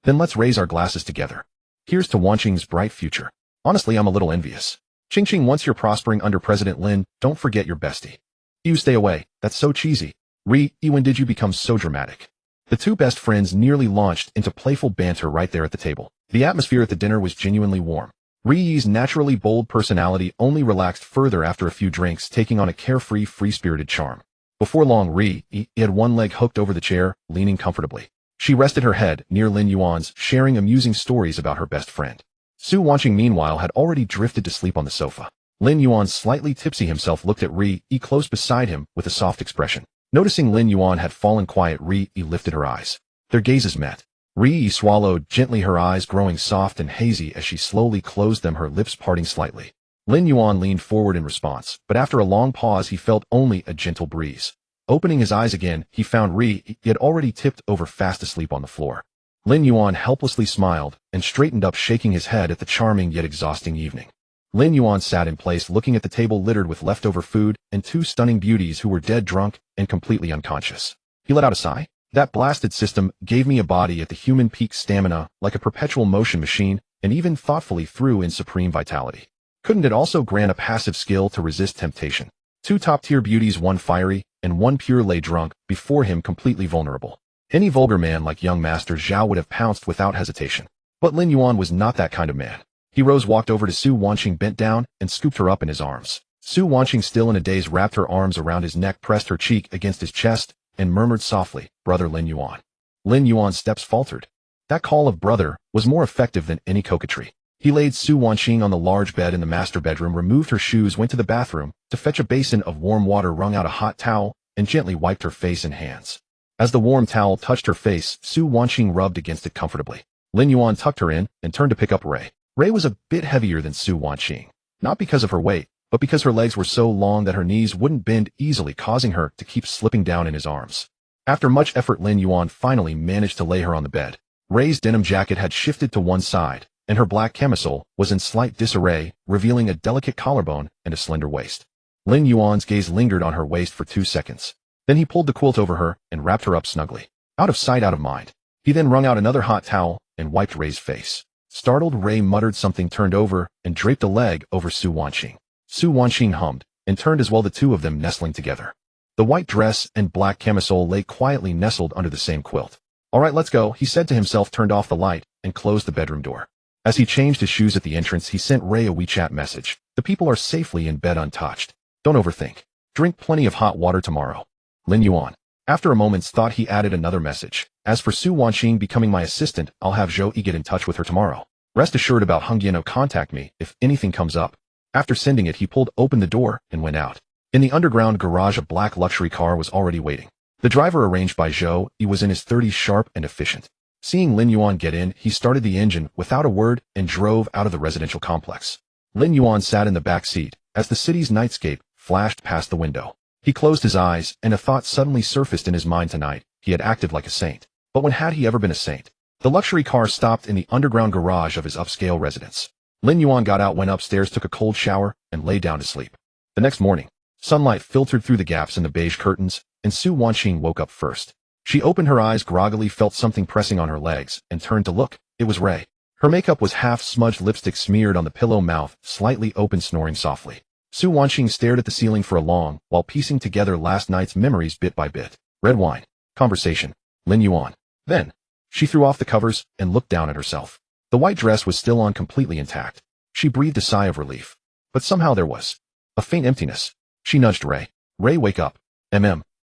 Then let's raise our glasses together. Here's to Wanqing's bright future. Honestly, I'm a little envious. Ching Ching, once you're prospering under President Lin, don't forget your bestie. You stay away, that's so cheesy. Ri, when did you become so dramatic? The two best friends nearly launched into playful banter right there at the table. The atmosphere at the dinner was genuinely warm. Ri's naturally bold personality only relaxed further after a few drinks, taking on a carefree, free-spirited charm. Before long, Ri had one leg hooked over the chair, leaning comfortably. She rested her head near Lin Yuan's, sharing amusing stories about her best friend. Su Wanqing, meanwhile, had already drifted to sleep on the sofa. Lin Yuan, slightly tipsy himself, looked at Ri close beside him with a soft expression. Noticing Lin Yuan had fallen quiet, Ri lifted her eyes. Their gazes met. Ri swallowed gently, her eyes growing soft and hazy as she slowly closed them, her lips parting slightly. Lin Yuan leaned forward in response, but after a long pause he felt only a gentle breeze. Opening his eyes again, he found Ri had already tipped over fast asleep on the floor. Lin Yuan helplessly smiled and straightened up, shaking his head at the charming yet exhausting evening. Lin Yuan sat in place, looking at the table littered with leftover food and two stunning beauties who were dead drunk and completely unconscious. He let out a sigh. That blasted system gave me a body at the human peak stamina, like a perpetual motion machine, and even thoughtfully threw in supreme vitality. Couldn't it also grant a passive skill to resist temptation? Two top-tier beauties, one fiery and one pure, lay drunk before him, completely vulnerable. Any vulgar man like young Master Zhao would have pounced without hesitation. But Lin Yuan was not that kind of man. He rose, walked over to Su Wanqing, bent down, and scooped her up in his arms. Su Wanqing, still in a daze, wrapped her arms around his neck, pressed her cheek against his chest, and murmured softly, "Brother Lin Yuan." Lin Yuan's steps faltered. That call of brother was more effective than any coquetry. He laid Su Wanqing on the large bed in the master bedroom, removed her shoes, went to the bathroom to fetch a basin of warm water, wrung out a hot towel, and gently wiped her face and hands. As the warm towel touched her face, Su Wanqing rubbed against it comfortably. Lin Yuan tucked her in and turned to pick up Ray. Ray was a bit heavier than Su Wanqing, not because of her weight, but because her legs were so long that her knees wouldn't bend easily, causing her to keep slipping down in his arms. After much effort, Lin Yuan finally managed to lay her on the bed. Ray's denim jacket had shifted to one side, and her black camisole was in slight disarray, revealing a delicate collarbone and a slender waist. Lin Yuan's gaze lingered on her waist for 2 seconds. Then he pulled the quilt over her and wrapped her up snugly. Out of sight, out of mind. He then wrung out another hot towel and wiped Ray's face. Startled, Ray muttered something, turned over, and draped a leg over Su Wanqing. Su Wanqing hummed and turned as well, the two of them nestling together. The white dress and black camisole lay quietly nestled under the same quilt. "All right, let's go," he said to himself, turned off the light, and closed the bedroom door. As he changed his shoes at the entrance, he sent Ray a WeChat message. "The people are safely in bed, untouched. Don't overthink. Drink plenty of hot water tomorrow. Lin Yuan." After a moment's thought, he added another message. "As for Su Wanqing becoming my assistant, I'll have Zhou Yi get in touch with her tomorrow. Rest assured about Hungyeano, contact me if anything comes up." After sending it, he pulled open the door and went out. In the underground garage, a black luxury car was already waiting. The driver, arranged by Zhou Yi, was in his 30s, sharp and efficient. Seeing Lin Yuan get in, he started the engine without a word and drove out of the residential complex. Lin Yuan sat in the back seat as the city's nightscape flashed past the window. He closed his eyes, and a thought suddenly surfaced in his mind. Tonight, he had acted like a saint. But when had he ever been a saint? The luxury car stopped in the underground garage of his upscale residence. Lin Yuan got out, went upstairs, took a cold shower, and lay down to sleep. The next morning, sunlight filtered through the gaps in the beige curtains, and Su Wanqing woke up first. She opened her eyes groggily, felt something pressing on her legs, and turned to look. It was Ray. Her makeup was half-smudged, lipstick smeared on the pillow, mouth slightly open, snoring softly. Su Wanqing stared at the ceiling for a long while, piecing together last night's memories bit by bit. Red wine. Conversation. Lin Yuan. Then, she threw off the covers and looked down at herself. The white dress was still on, completely intact. She breathed a sigh of relief. But somehow there was a faint emptiness. She nudged Ray. "Ray, wake up.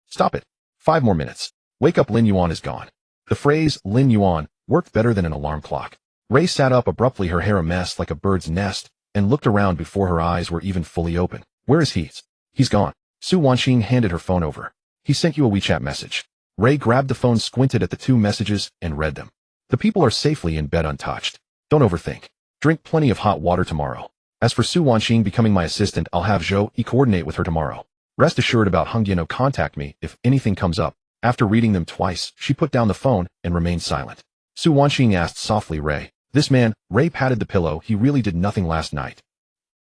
Stop it. 5 more minutes. Wake up, Lin Yuan is gone." The phrase, Lin Yuan, worked better than an alarm clock. Ray sat up abruptly, her hair a mess like a bird's nest, and looked around before her eyes were even fully open. "Where is he?" "He's gone." Su Wanqing handed her phone over. "He sent you a WeChat message." Ray grabbed the phone, squinted at the 2 messages, and read them. "The people are safely in bed, untouched. Don't overthink. Drink plenty of hot water tomorrow. As for Su Wanqing becoming my assistant, I'll have Zhou Yi coordinate with her tomorrow. Rest assured about Hungyeano, contact me if anything comes up." After reading them twice, she put down the phone and remained silent. Su Wanqing asked softly, "Ray, this man," Ray patted the pillow, "he really did nothing last night.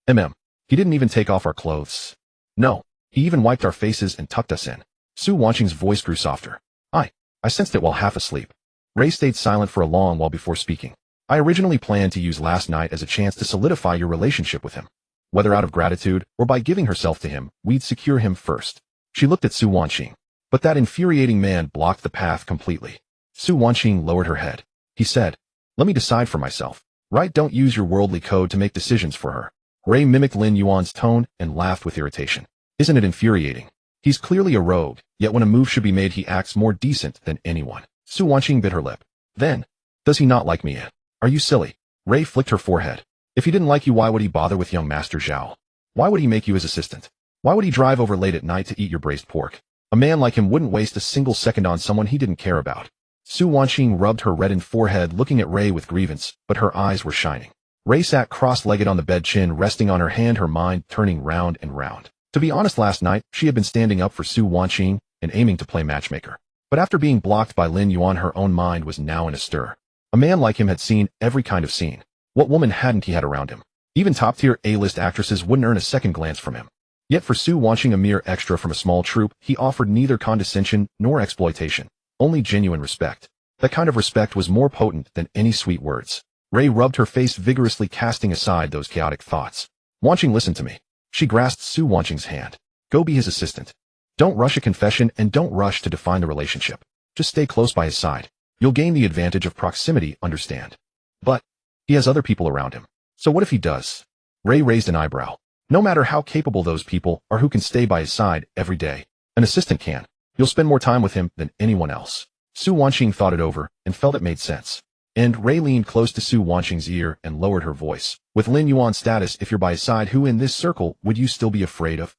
He didn't even take off our clothes. No, he even wiped our faces and tucked us in." Su Wanqing's voice grew softer. I sensed it while half asleep." Ray stayed silent for a long while before speaking. "I originally planned to use last night as a chance to solidify your relationship with him. Whether out of gratitude or by giving herself to him, we'd secure him first." She looked at Su Wanqing. But that infuriating man blocked the path completely. Su Wanqing lowered her head. He said, "Let me decide for myself. Right? Don't use your worldly code to make decisions for her." Ray mimicked Lin Yuan's tone and laughed with irritation. "Isn't it infuriating? He's clearly a rogue, yet when a move should be made, he acts more decent than anyone." Su Wanqing bit her lip. "Then, does he not like me? Are you silly?" Ray flicked her forehead. "If he didn't like you, why would he bother with young Master Zhao? Why would he make you his assistant? Why would he drive over late at night to eat your braised pork? A man like him wouldn't waste a single second on someone he didn't care about." Su Wanqing rubbed her reddened forehead, looking at Ray with grievance, but her eyes were shining. Ray sat cross-legged on the bed, chin resting on her hand, her mind turning round and round. To be honest, last night, she had been standing up for Su Wanqing and aiming to play matchmaker. But after being blocked by Lin Yuan, her own mind was now in a stir. A man like him had seen every kind of scene. What woman hadn't he had around him? Even top-tier A-list actresses wouldn't earn a second glance from him. Yet for Su Wanqing, a mere extra from a small troupe, he offered neither condescension nor exploitation, only genuine respect. That kind of respect was more potent than any sweet words. Ray rubbed her face vigorously, casting aside those chaotic thoughts. "Wanqing, listen to me." She grasped Su Wanqing's hand. "Go be his assistant. Don't rush a confession and don't rush to define the relationship. Just stay close by his side. You'll gain the advantage of proximity, understand? But he has other people around him. So what if he does? Ray raised an eyebrow. No matter how capable those people are who can stay by his side every day, an assistant can. You'll spend more time with him than anyone else. Su Wanqing thought it over and felt it made sense. And Ray leaned close to Su Wanqing's ear and lowered her voice. With Lin Yuan's status, if you're by his side, who in this circle would you still be afraid of?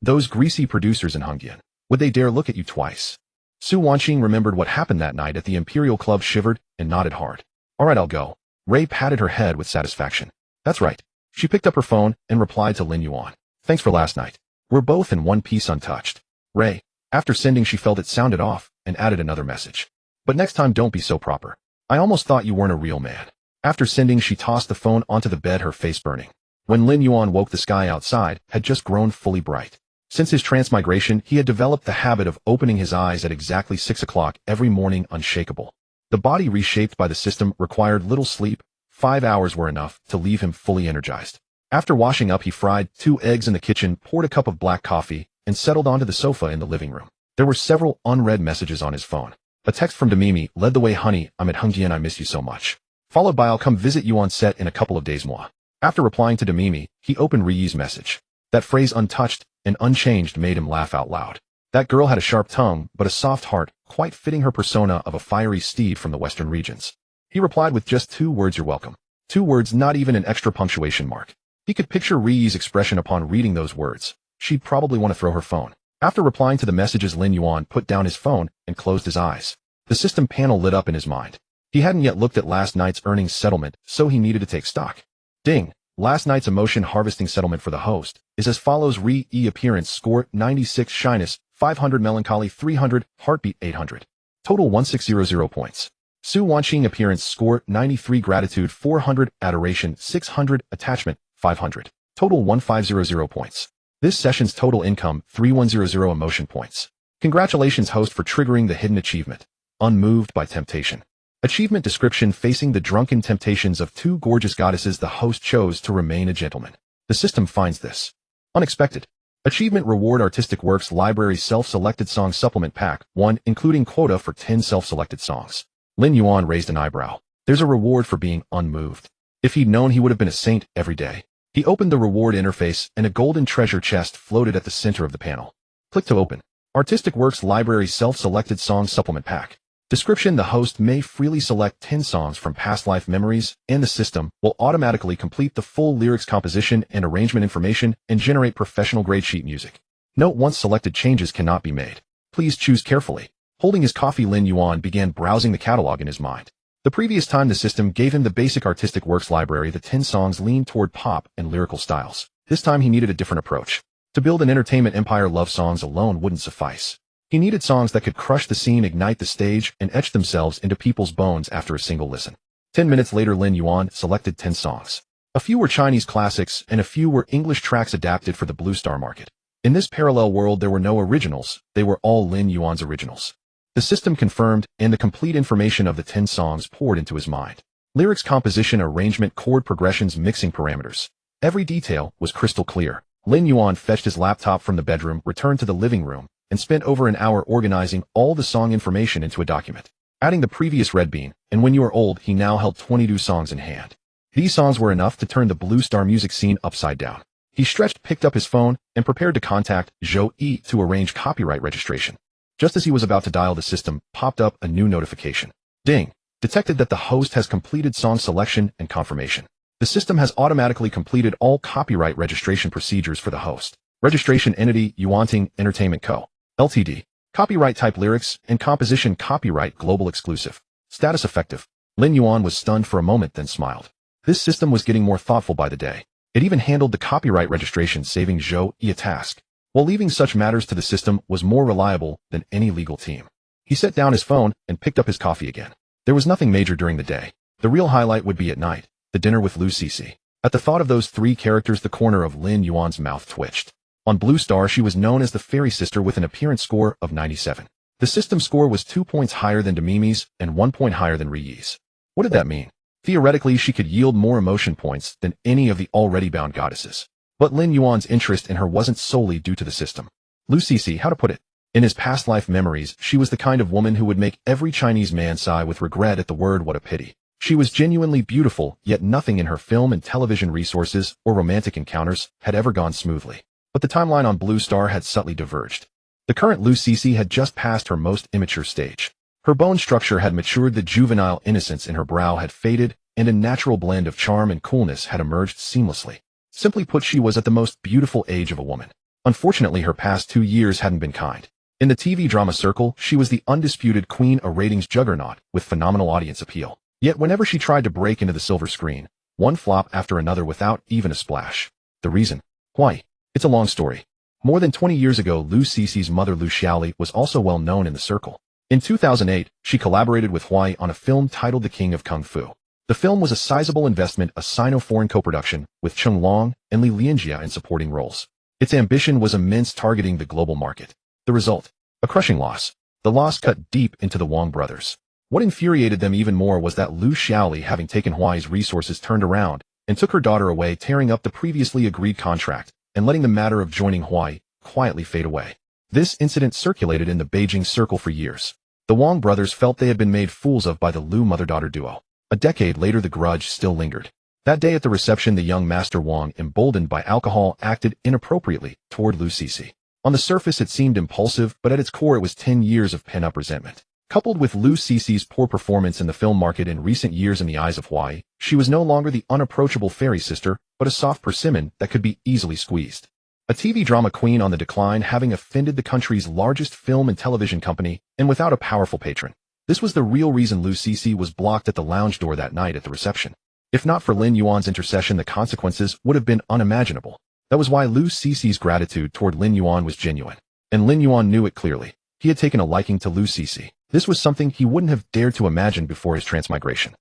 Those greasy producers in Hongyan. Would they dare look at you twice? Su Wanqing remembered what happened that night at the Imperial Club, shivered, and nodded hard. All right, I'll go. Ray patted her head with satisfaction. That's right. She picked up her phone and replied to Lin Yuan. Thanks for last night. We're both in one piece untouched. Ray. After sending, she felt it sounded off and added another message. But next time don't be so proper. I almost thought you weren't a real man. After sending, she tossed the phone onto the bed, her face burning. When Lin Yuan woke, the sky outside had just grown fully bright. Since his transmigration, he had developed the habit of opening his eyes at exactly 6 o'clock every morning, unshakable. The body reshaped by the system required little sleep. 5 hours were enough to leave him fully energized. After washing up, he fried 2 eggs in the kitchen, poured a cup of black coffee, and settled onto the sofa in the living room. There were several unread messages on his phone. A text from Demimi led the way. Honey, I'm at Hongyan, I miss you so much. Followed by I'll come visit you on set in a couple of days moi. After replying to Demimi, he opened Riyi's message. That phrase, untouched and unchanged, made him laugh out loud. That girl had a sharp tongue, but a soft heart, quite fitting her persona of a fiery steed from the western regions. He replied with just 2 words, you're welcome. 2 words, not even an extra punctuation mark. He could picture Riyi's expression upon reading those words. She'd probably want to throw her phone. After replying to the messages, Lin Yuan put down his phone and closed his eyes. The system panel lit up in his mind. He hadn't yet looked at last night's earnings settlement, so he needed to take stock. Ding! Last night's emotion harvesting settlement for the host is as follows. Riyi appearance score 96, shyness 500, melancholy 300, heartbeat 800. Total 1600 points. Su Wanqing appearance score 93, gratitude 400, adoration 600, attachment 500. Total 1500 points. This session's total income 3100 emotion points. Congratulations host for triggering the hidden achievement. Unmoved by temptation. Achievement description: facing the drunken temptations of 2 gorgeous goddesses, the host chose to remain a gentleman. The system finds this unexpected. Achievement reward: artistic works library self-selected song supplement pack 1, including quota for 10 self-selected songs. Lin Yuan raised an eyebrow. There's a reward for being unmoved. If he'd known, he would have been a saint every day. He opened the reward interface and a golden treasure chest floated at the center of the panel. Click to open. Artistic Works Library Self-Selected Song Supplement Pack. Description: the host may freely select 10 songs from past life memories, and the system will automatically complete the full lyrics, composition, and arrangement information and generate professional-grade sheet music. Note: once selected, changes cannot be made. Please choose carefully. Holding his coffee, Lin Yuan began browsing the catalog in his mind. The previous time the system gave him the basic Artistic Works library, the 10 songs leaned toward pop and lyrical styles. This time he needed a different approach. To build an entertainment empire, love songs alone wouldn't suffice. He needed songs that could crush the scene, ignite the stage, and etch themselves into people's bones after a single listen. 10 minutes later, Lin Yuan selected 10 songs. A few were Chinese classics, and a few were English tracks adapted for the Blue Star market. In this parallel world, there were no originals. They were all Lin Yuan's originals. The system confirmed, and the complete information of the 10 songs poured into his mind. Lyrics, composition, arrangement, chord progressions, mixing parameters. Every detail was crystal clear. Lin Yuan fetched his laptop from the bedroom, returned to the living room, and spent over an hour organizing all the song information into a document. Adding the previous Red Bean, and When You Are Old, he now held 22 songs in hand. These songs were enough to turn the Blue Star music scene upside down. He stretched, picked up his phone, and prepared to contact Zhou Yi to arrange copyright registration. Just as he was about to dial, the system popped up a new notification. Ding! Detected that the host has completed song selection and confirmation. The system has automatically completed all copyright registration procedures for the host. Registration entity: Yuanting Entertainment Co. Ltd. Copyright type: lyrics and composition. Copyright global exclusive. Status: effective. Lin Yuan was stunned for a moment, then smiled. This system was getting more thoughtful by the day. It even handled the copyright registration, saving Zhou Yi a task. While leaving such matters to the system was more reliable than any legal team. He set down his phone and picked up his coffee again. There was nothing major during the day. The real highlight would be at night, the dinner with Lu Cece. At the thought of those 3 characters, the corner of Lin Yuan's mouth twitched. On Blue Star, she was known as the Fairy Sister with an appearance score of 97. The system score was 2 points higher than Demimi's and 1 point higher than Riyi's. What did that mean? Theoretically, she could yield more emotion points than any of the already bound goddesses. But Lin Yuan's interest in her wasn't solely due to the system. Lu Cece, how to put it? In his past life memories, she was the kind of woman who would make every Chinese man sigh with regret at the word "what a pity." She was genuinely beautiful, yet nothing in her film and television resources or romantic encounters had ever gone smoothly. But the timeline on Blue Star had subtly diverged. The current Lou Cece had just passed her most immature stage. Her bone structure had matured, the juvenile innocence in her brow had faded, and a natural blend of charm and coolness had emerged seamlessly. Simply put, she was at the most beautiful age of a woman. Unfortunately, her past 2 years hadn't been kind. In the TV drama circle, she was the undisputed queen, a ratings juggernaut with phenomenal audience appeal. Yet whenever she tried to break into the silver screen, one flop after another without even a splash. The reason? Why? It's a long story. More than 20 years ago, Lou Cece's mother, Lu Xiaoli, was also well known in the circle. In 2008, she collaborated with Huai on a film titled The King of Kung Fu. The film was a sizable investment, a Sino-foreign co-production, with Cheng Long and Li Lianjia in supporting roles. Its ambition was immense, targeting the global market. The result? A crushing loss. The loss cut deep into the Wong brothers. What infuriated them even more was that Lu Xiaoli, having taken Huai's resources, turned around and took her daughter away, tearing up the previously agreed contract and letting the matter of joining Huai quietly fade away. This incident circulated in the Beijing circle for years. The Wong brothers felt they had been made fools of by the Lu mother-daughter duo. A decade later, the grudge still lingered. That day at the reception, the young Master Wong, emboldened by alcohol, acted inappropriately toward Lu Cece. On the surface, it seemed impulsive, but at its core it was 10 years of pent-up resentment. Coupled with Lu Cece's poor performance in the film market in recent years in the eyes of Huai, she was no longer the unapproachable fairy sister, but a soft persimmon that could be easily squeezed. A TV drama queen on the decline, having offended the country's largest film and television company, and without a powerful patron. This was the real reason Lu Cece was blocked at the lounge door that night at the reception. If not for Lin Yuan's intercession, the consequences would have been unimaginable. That was why Lu Cece's gratitude toward Lin Yuan was genuine. And Lin Yuan knew it clearly. He had taken a liking to Lu Cece. This was something he wouldn't have dared to imagine before his transmigration.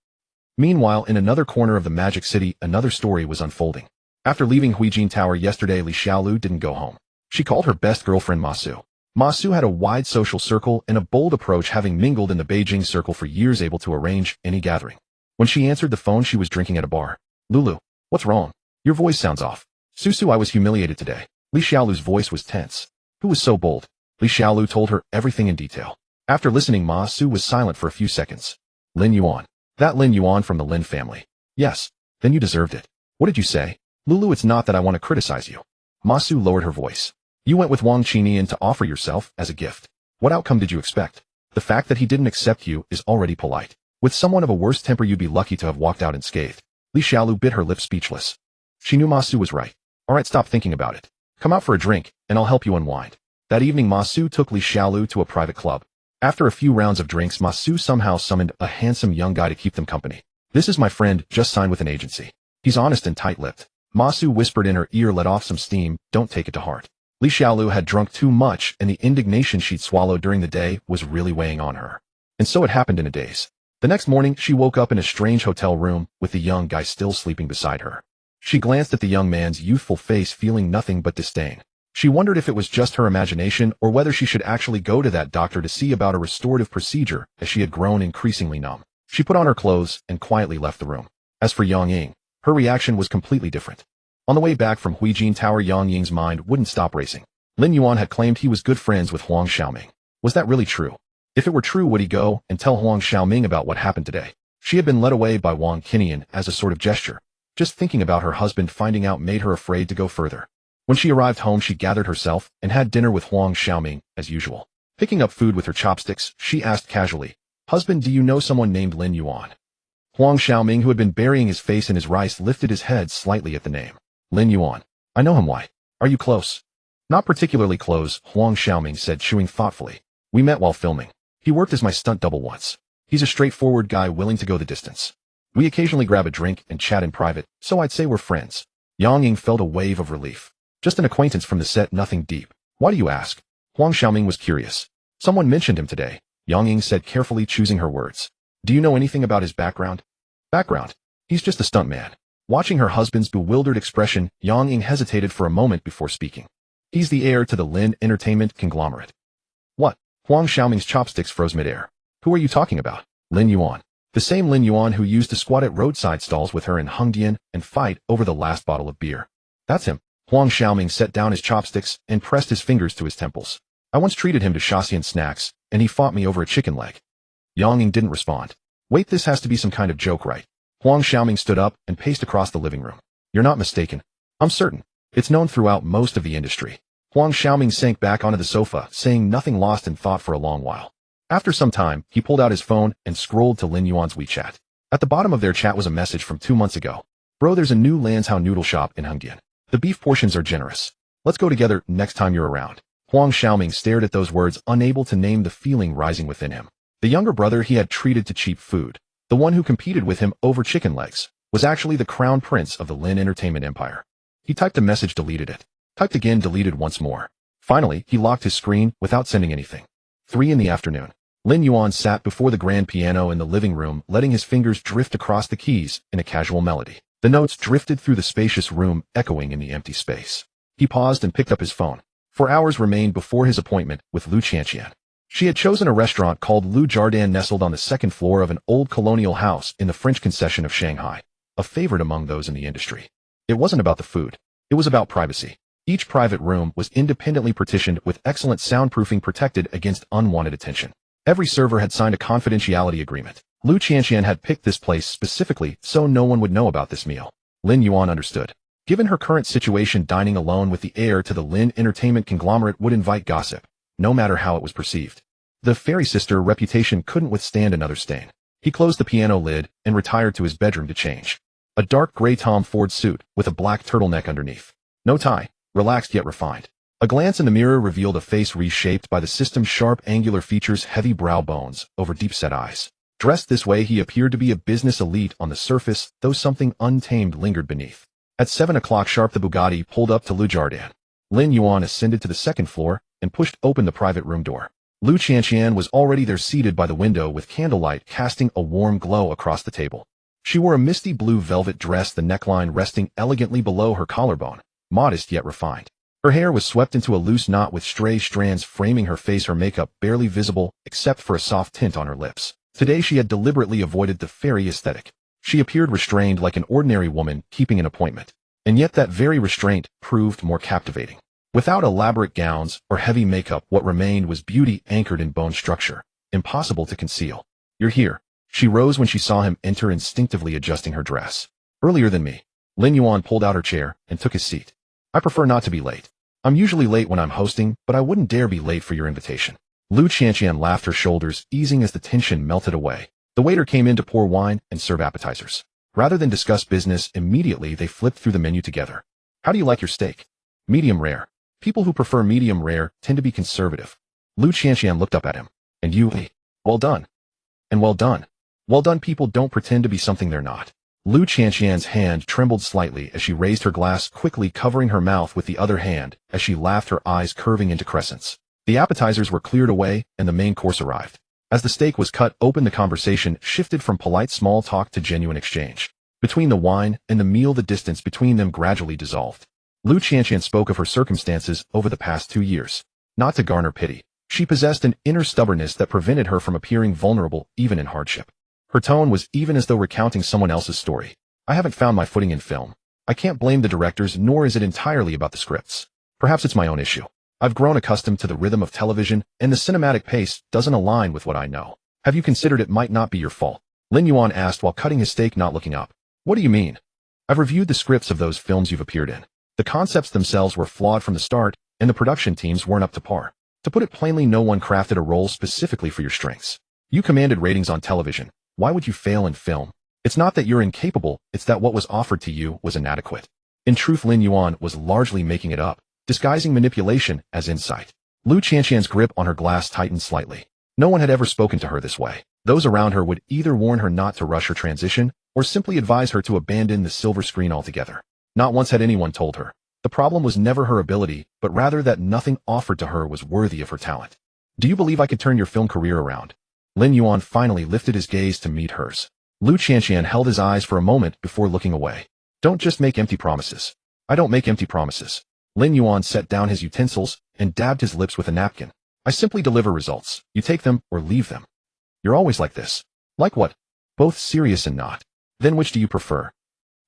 Meanwhile, in another corner of the Magic City, another story was unfolding. After leaving Huijin Tower yesterday, Li Xiaolu didn't go home. She called her best girlfriend Ma Su. Ma Su had a wide social circle and a bold approach, having mingled in the Beijing circle for years, able to arrange any gathering. When she answered the phone, she was drinking at a bar. Lulu, what's wrong? Your voice sounds off. Susu, I was humiliated today. Li Xiaolu's voice was tense. Who was so bold? Li Xiaolu told her everything in detail. After listening, Ma Su was silent for a few seconds. Lin Yuan. That Lin Yuan from the Lin family. Yes. Then you deserved it. What did you say? Lulu, it's not that I want to criticize you. Ma Su lowered her voice. You went with Wang Qinian to offer yourself as a gift. What outcome did you expect? The fact that he didn't accept you is already polite. With someone of a worse temper, you'd be lucky to have walked out unscathed. Li Xiaolu bit her lip, speechless. She knew Ma Su was right. All right, stop thinking about it. Come out for a drink, and I'll help you unwind. That evening, Ma Su took Li Xiaolu to a private club. After a few rounds of drinks, Ma Su somehow summoned a handsome young guy to keep them company. This is my friend, just signed with an agency. He's honest and tight-lipped. Ma Su whispered in her ear, let off some steam, don't take it to heart. Li Xiaolu had drunk too much, and the indignation she'd swallowed during the day was really weighing on her. And so it happened in a daze. The next morning, she woke up in a strange hotel room, with the young guy still sleeping beside her. She glanced at the young man's youthful face, feeling nothing but disdain. She wondered if it was just her imagination, or whether she should actually go to that doctor to see about a restorative procedure, as she had grown increasingly numb. She put on her clothes and quietly left the room. As for Yang Ying, her reaction was completely different. On the way back from Huijin Tower, Yang Ying's mind wouldn't stop racing. Lin Yuan had claimed he was good friends with Huang Xiaoming. Was that really true? If it were true, would he go and tell Huang Xiaoming about what happened today? She had been led away by Wang Qinian as a sort of gesture. Just thinking about her husband finding out made her afraid to go further. When she arrived home, she gathered herself and had dinner with Huang Xiaoming, as usual. Picking up food with her chopsticks, she asked casually, "Husband, do you know someone named Lin Yuan?" Huang Xiaoming, who had been burying his face in his rice, lifted his head slightly at the name. Lin Yuan. I know him. Why? Are you close? Not particularly close, Huang Xiaoming said, chewing thoughtfully. We met while filming. He worked as my stunt double once. He's a straightforward guy willing to go the distance. We occasionally grab a drink and chat in private, so I'd say we're friends. Yang Ying felt a wave of relief. Just an acquaintance from the set, nothing deep. Why do you ask? Huang Xiaoming was curious. Someone mentioned him today, Yang Ying said, carefully choosing her words. Do you know anything about his background? Background? He's just a stuntman. Watching her husband's bewildered expression, Yang Ying hesitated for a moment before speaking. He's the heir to the Lin Entertainment conglomerate. What? Huang Xiaoming's chopsticks froze midair. Who are you talking about? Lin Yuan. The same Lin Yuan who used to squat at roadside stalls with her in Hengdian and fight over the last bottle of beer. That's him. Huang Xiaoming set down his chopsticks and pressed his fingers to his temples. I once treated him to Shaxian snacks, and he fought me over a chicken leg. Yang Ying didn't respond. Wait, this has to be some kind of joke, right? Huang Xiaoming stood up and paced across the living room. You're not mistaken. I'm certain. It's known throughout most of the industry. Huang Xiaoming sank back onto the sofa, saying nothing, lost in thought for a long while. After some time, he pulled out his phone and scrolled to Lin Yuan's WeChat. At the bottom of their chat was a message from 2 months ago. Bro, there's a new Lanzhao noodle shop in Hengdian. The beef portions are generous. Let's go together next time you're around. Huang Xiaoming stared at those words, unable to name the feeling rising within him. The younger brother he had treated to cheap food, the one who competed with him over chicken legs, was actually the crown prince of the Lin entertainment empire. He typed a message, deleted it. Typed again, deleted once more. Finally, he locked his screen without sending anything. 3 in the afternoon. Lin Yuan sat before the grand piano in the living room, letting his fingers drift across the keys in a casual melody. The notes drifted through the spacious room, echoing in the empty space. He paused and picked up his phone. 4 hours remained before his appointment with Lu Qianqian. She had chosen a restaurant called Le Jardin, nestled on the second floor of an old colonial house in the French concession of Shanghai, a favorite among those in the industry. It wasn't about the food. It was about privacy. Each private room was independently partitioned with excellent soundproofing, protected against unwanted attention. Every server had signed a confidentiality agreement. Lu Qianqian had picked this place specifically so no one would know about this meal. Lin Yuan understood. Given her current situation, dining alone with the heir to the Lin entertainment conglomerate would invite gossip, no matter how it was perceived. The fairy sister reputation couldn't withstand another stain. He closed the piano lid and retired to his bedroom to change. A dark gray Tom Ford suit with a black turtleneck underneath. No tie, relaxed yet refined. A glance in the mirror revealed a face reshaped by the system's sharp angular features, heavy brow bones over deep-set eyes. Dressed this way, he appeared to be a business elite on the surface, though something untamed lingered beneath. At 7 o'clock sharp, the Bugatti pulled up to Le Jardin. Lin Yuan ascended to the second floor and pushed open the private room door. Lu Qianqian was already there, seated by the window with candlelight casting a warm glow across the table. She wore a misty blue velvet dress, the neckline resting elegantly below her collarbone, modest yet refined. Her hair was swept into a loose knot with stray strands framing her face, her makeup barely visible except for a soft tint on her lips. Today she had deliberately avoided the fairy aesthetic. She appeared restrained, like an ordinary woman keeping an appointment. And yet that very restraint proved more captivating. Without elaborate gowns or heavy makeup, what remained was beauty anchored in bone structure, impossible to conceal. You're here. She rose when she saw him enter, instinctively adjusting her dress. Earlier than me. Lin Yuan pulled out her chair and took his seat. I prefer not to be late. I'm usually late when I'm hosting, but I wouldn't dare be late for your invitation. Lu Qianqian laughed, her shoulders easing as the tension melted away. The waiter came in to pour wine and serve appetizers. Rather than discuss business, immediately they flipped through the menu together. How do you like your steak? Medium rare. People who prefer medium rare tend to be conservative. Lu Qianqian looked up at him. And you? Well done. And well done. Well done. People don't pretend to be something they're not. Lu Qianqian's hand trembled slightly as she raised her glass, quickly covering her mouth with the other hand as she laughed, her eyes curving into crescents. The appetizers were cleared away and the main course arrived. As the steak was cut open, the conversation shifted from polite small talk to genuine exchange. Between the wine and the meal, the distance between them gradually dissolved. Lu Qianqian spoke of her circumstances over the past 2 years. Not to garner pity. She possessed an inner stubbornness that prevented her from appearing vulnerable even in hardship. Her tone was even as though recounting someone else's story. I haven't found my footing in film. I can't blame the directors, nor is it entirely about the scripts. Perhaps it's my own issue. I've grown accustomed to the rhythm of television, and the cinematic pace doesn't align with what I know. Have you considered it might not be your fault? Lin Yuan asked while cutting his steak, not looking up. What do you mean? I've reviewed the scripts of those films you've appeared in. The concepts themselves were flawed from the start, and the production teams weren't up to par. To put it plainly, no one crafted a role specifically for your strengths. You commanded ratings on television. Why would you fail in film? It's not that you're incapable, it's that what was offered to you was inadequate. In truth, Lin Yuan was largely making it up, disguising manipulation as insight. Lu Qianqian's grip on her glass tightened slightly. No one had ever spoken to her this way. Those around her would either warn her not to rush her transition, or simply advise her to abandon the silver screen altogether. Not once had anyone told her. The problem was never her ability, but rather that nothing offered to her was worthy of her talent. Do you believe I could turn your film career around? Lin Yuan finally lifted his gaze to meet hers. Lu Qianqian held his eyes for a moment before looking away. Don't just make empty promises. I don't make empty promises. Lin Yuan set down his utensils and dabbed his lips with a napkin. I simply deliver results. You take them or leave them. You're always like this. Like what? Both serious and not. Then which do you prefer?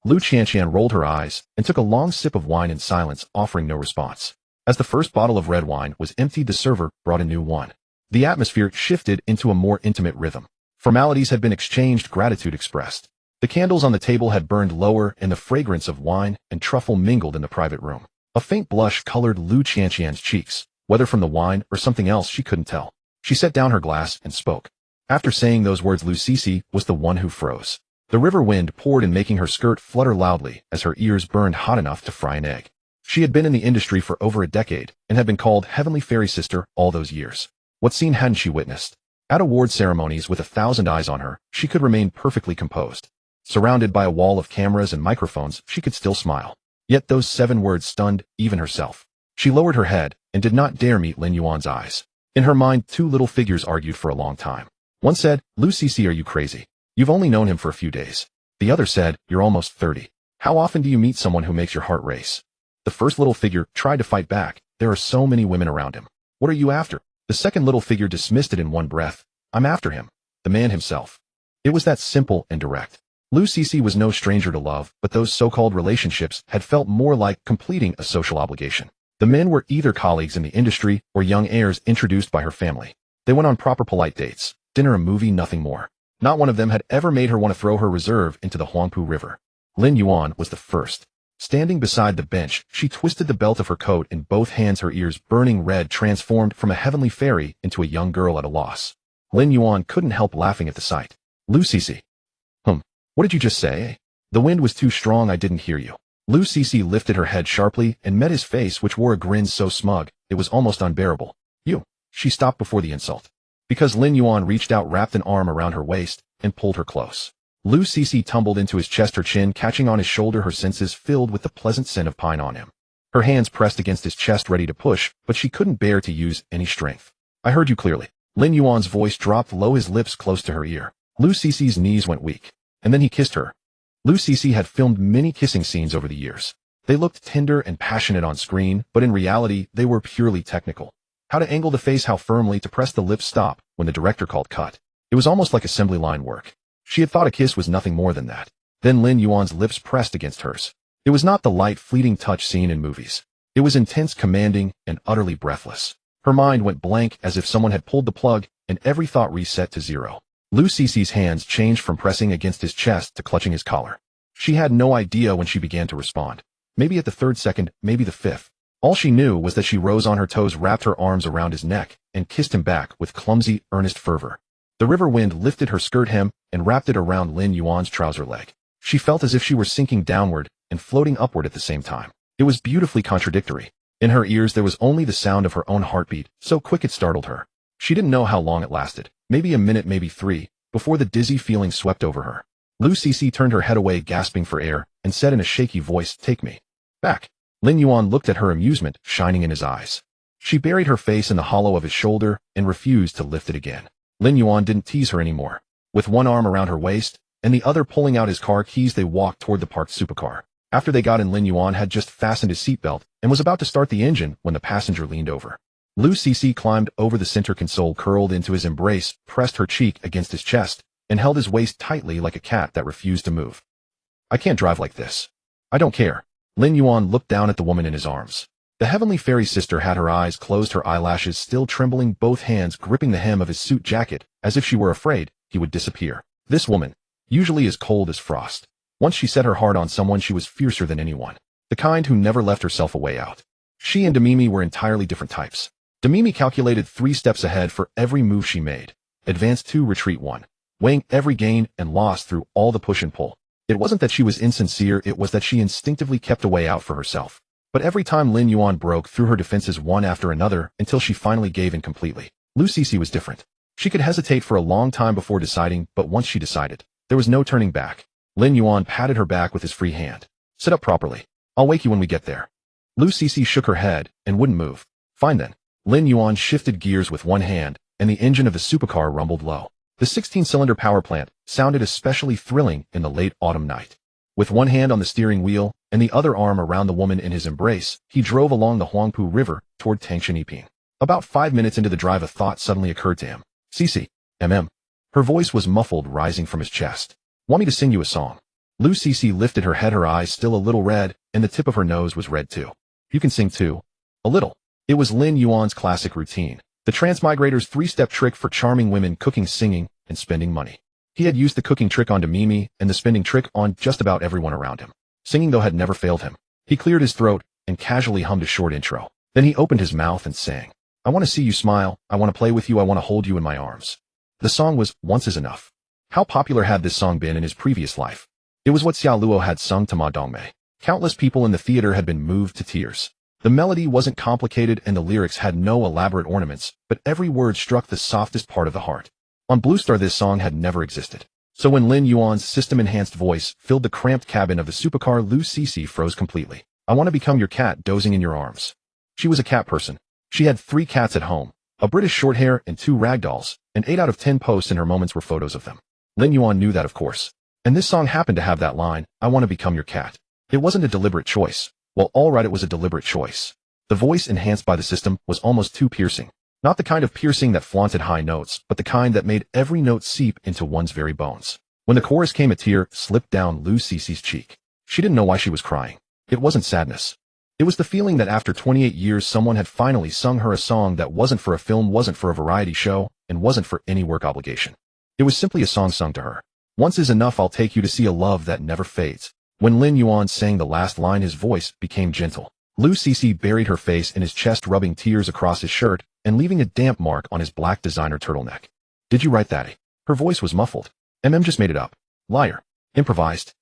Lu Qianqian rolled her eyes and took a long sip of wine in silence, offering no response. As the first bottle of red wine was emptied, the server brought a new one. The atmosphere shifted into a more intimate rhythm. Formalities had been exchanged, gratitude expressed. The candles on the table had burned lower, and the fragrance of wine and truffle mingled in the private room. A faint blush colored Lu Qianqian's cheeks, whether from the wine or something else she couldn't tell. She set down her glass and spoke. After saying those words, Lu Sisi was the one who froze. The river wind poured in, making her skirt flutter loudly as her ears burned hot enough to fry an egg. She had been in the industry for over a decade and had been called Heavenly Fairy Sister all those years. What scene hadn't she witnessed? At award ceremonies with 1,000 eyes on her, she could remain perfectly composed. Surrounded by a wall of cameras and microphones, she could still smile. Yet those 7 words stunned even herself. She lowered her head and did not dare meet Lin Yuan's eyes. In her mind, 2 little figures argued for a long time. One said, "Lu Sisi, are you crazy? You've only known him for a few days." The other said, "You're almost 30. How often do you meet someone who makes your heart race?" The first little figure tried to fight back. "There are so many women around him. What are you after?" The second little figure dismissed it in one breath. "I'm after him. The man himself." It was that simple and direct. Lu Sisi was no stranger to love, but those so-called relationships had felt more like completing a social obligation. The men were either colleagues in the industry or young heirs introduced by her family. They went on proper polite dates, dinner, a movie, nothing more. Not one of them had ever made her want to throw her reserve into the Huangpu River. Lin Yuan was the first. Standing beside the bench, she twisted the belt of her coat in both hands, her ears burning red, transformed from a heavenly fairy into a young girl at a loss. Lin Yuan couldn't help laughing at the sight. "Lu Sisi. What did you just say?" "The wind was too strong, I didn't hear you." Lu Sisi lifted her head sharply and met his face, which wore a grin so smug, it was almost unbearable. "You." She stopped before the insult. Because Lin Yuan reached out, wrapped an arm around her waist, and pulled her close. Lu Sisi tumbled into his chest, her chin catching on his shoulder, her senses filled with the pleasant scent of pine on him. Her hands pressed against his chest, ready to push, but she couldn't bear to use any strength. "I heard you clearly." Lin Yuan's voice dropped low, his lips close to her ear. Lu Sisi's knees went weak. And then he kissed her. Lu Sisi had filmed many kissing scenes over the years. They looked tender and passionate on screen, but in reality, they were purely technical. How to angle the face, how firmly to press the lips stop when the director called cut. It was almost like assembly line work. She had thought a kiss was nothing more than that. Then Lin Yuan's lips pressed against hers. It was not the light, fleeting touch seen in movies. It was intense, commanding, and utterly breathless. Her mind went blank, as if someone had pulled the plug, and every thought reset to zero. Lu Sisi's hands changed from pressing against his chest to clutching his collar. She had no idea when she began to respond. Maybe at the 3rd second, maybe the 5th. All she knew was that she rose on her toes, wrapped her arms around his neck, and kissed him back with clumsy, earnest fervor. The river wind lifted her skirt hem and wrapped it around Lin Yuan's trouser leg. She felt as if she were sinking downward and floating upward at the same time. It was beautifully contradictory. In her ears there was only the sound of her own heartbeat, so quick it startled her. She didn't know how long it lasted. Maybe a minute, maybe 3, before the dizzy feeling swept over her. Lu Sisi turned her head away, gasping for air, and said in a shaky voice, "Take me back." Lin Yuan looked at her, amusement shining in his eyes. She buried her face in the hollow of his shoulder and refused to lift it again. Lin Yuan didn't tease her anymore. With one arm around her waist and the other pulling out his car keys, they walked toward the parked supercar. After they got in, Lin Yuan had just fastened his seatbelt and was about to start the engine when the passenger leaned over. Lu Sisi climbed over the center console, curled into his embrace, pressed her cheek against his chest, and held his waist tightly like a cat that refused to move. "I can't drive like this." "I don't care." Lin Yuan looked down at the woman in his arms. The heavenly fairy sister had her eyes closed, her eyelashes still trembling, both hands gripping the hem of his suit jacket, as if she were afraid he would disappear. This woman, usually as cold as frost. Once she set her heart on someone, she was fiercer than anyone. The kind who never left herself a way out. She and Demimi were entirely different types. Demimi calculated 3 steps ahead for every move she made. Advance 2, retreat 1. Weighing every gain and loss through all the push and pull. It wasn't that she was insincere, it was that she instinctively kept a way out for herself. But every time Lin Yuan broke through her defenses one after another until she finally gave in completely. Lu Sisi was different. She could hesitate for a long time before deciding, but once she decided, there was no turning back. Lin Yuan patted her back with his free hand. "Sit up properly. I'll wake you when we get there." Lu Sisi shook her head and wouldn't move. "Fine then." Lin Yuan shifted gears with one hand, and the engine of the supercar rumbled low. The 16-cylinder power plant sounded especially thrilling in the late autumn night. With one hand on the steering wheel and the other arm around the woman in his embrace, he drove along the Huangpu River toward Tangshaniping. About 5 minutes into the drive, a thought suddenly occurred to him. "Sisi, Her voice was muffled, rising from his chest. "Want me to sing you a song?" Lu Sisi lifted her head, her eyes still a little red, and the tip of her nose was red too. "You can sing too." "A little." It was Lin Yuan's classic routine. The transmigrator's 3-step trick for charming women: cooking, singing, and spending money. He had used the cooking trick on Mimi and the spending trick on just about everyone around him. Singing, though, had never failed him. He cleared his throat and casually hummed a short intro. Then he opened his mouth and sang, "I want to see you smile, I want to play with you, I want to hold you in my arms." The song was Once Is Enough. How popular had this song been in his previous life? It was what Xiao Luo had sung to Ma Dongmei. Countless people in the theater had been moved to tears. The melody wasn't complicated and the lyrics had no elaborate ornaments, but every word struck the softest part of the heart. On Blue Star, this song had never existed. So when Lin Yuan's system-enhanced voice filled the cramped cabin of the supercar, Lu Cece froze completely. "I want to become your cat dozing in your arms." She was a cat person. She had 3 cats at home, a British Shorthair and 2 ragdolls, and 8 out of 10 posts in her moments were photos of them. Lin Yuan knew that, of course. And this song happened to have that line, "I want to become your cat." It wasn't a deliberate choice. Well, alright, it was a deliberate choice. The voice enhanced by the system was almost too piercing. Not the kind of piercing that flaunted high notes, but the kind that made every note seep into one's very bones. When the chorus came, a tear slipped down Lu Cece's cheek. She didn't know why she was crying. It wasn't sadness. It was the feeling that after 28 years someone had finally sung her a song that wasn't for a film, wasn't for a variety show, and wasn't for any work obligation. It was simply a song sung to her. "Once is enough, I'll take you to see a love that never fades." When Lin Yuan sang the last line, his voice became gentle. Lu Cece buried her face in his chest, rubbing tears across his shirt and leaving a damp mark on his black designer turtleneck. "Did you write that?" Her voice was muffled. Just made it up." "Liar." "Improvised."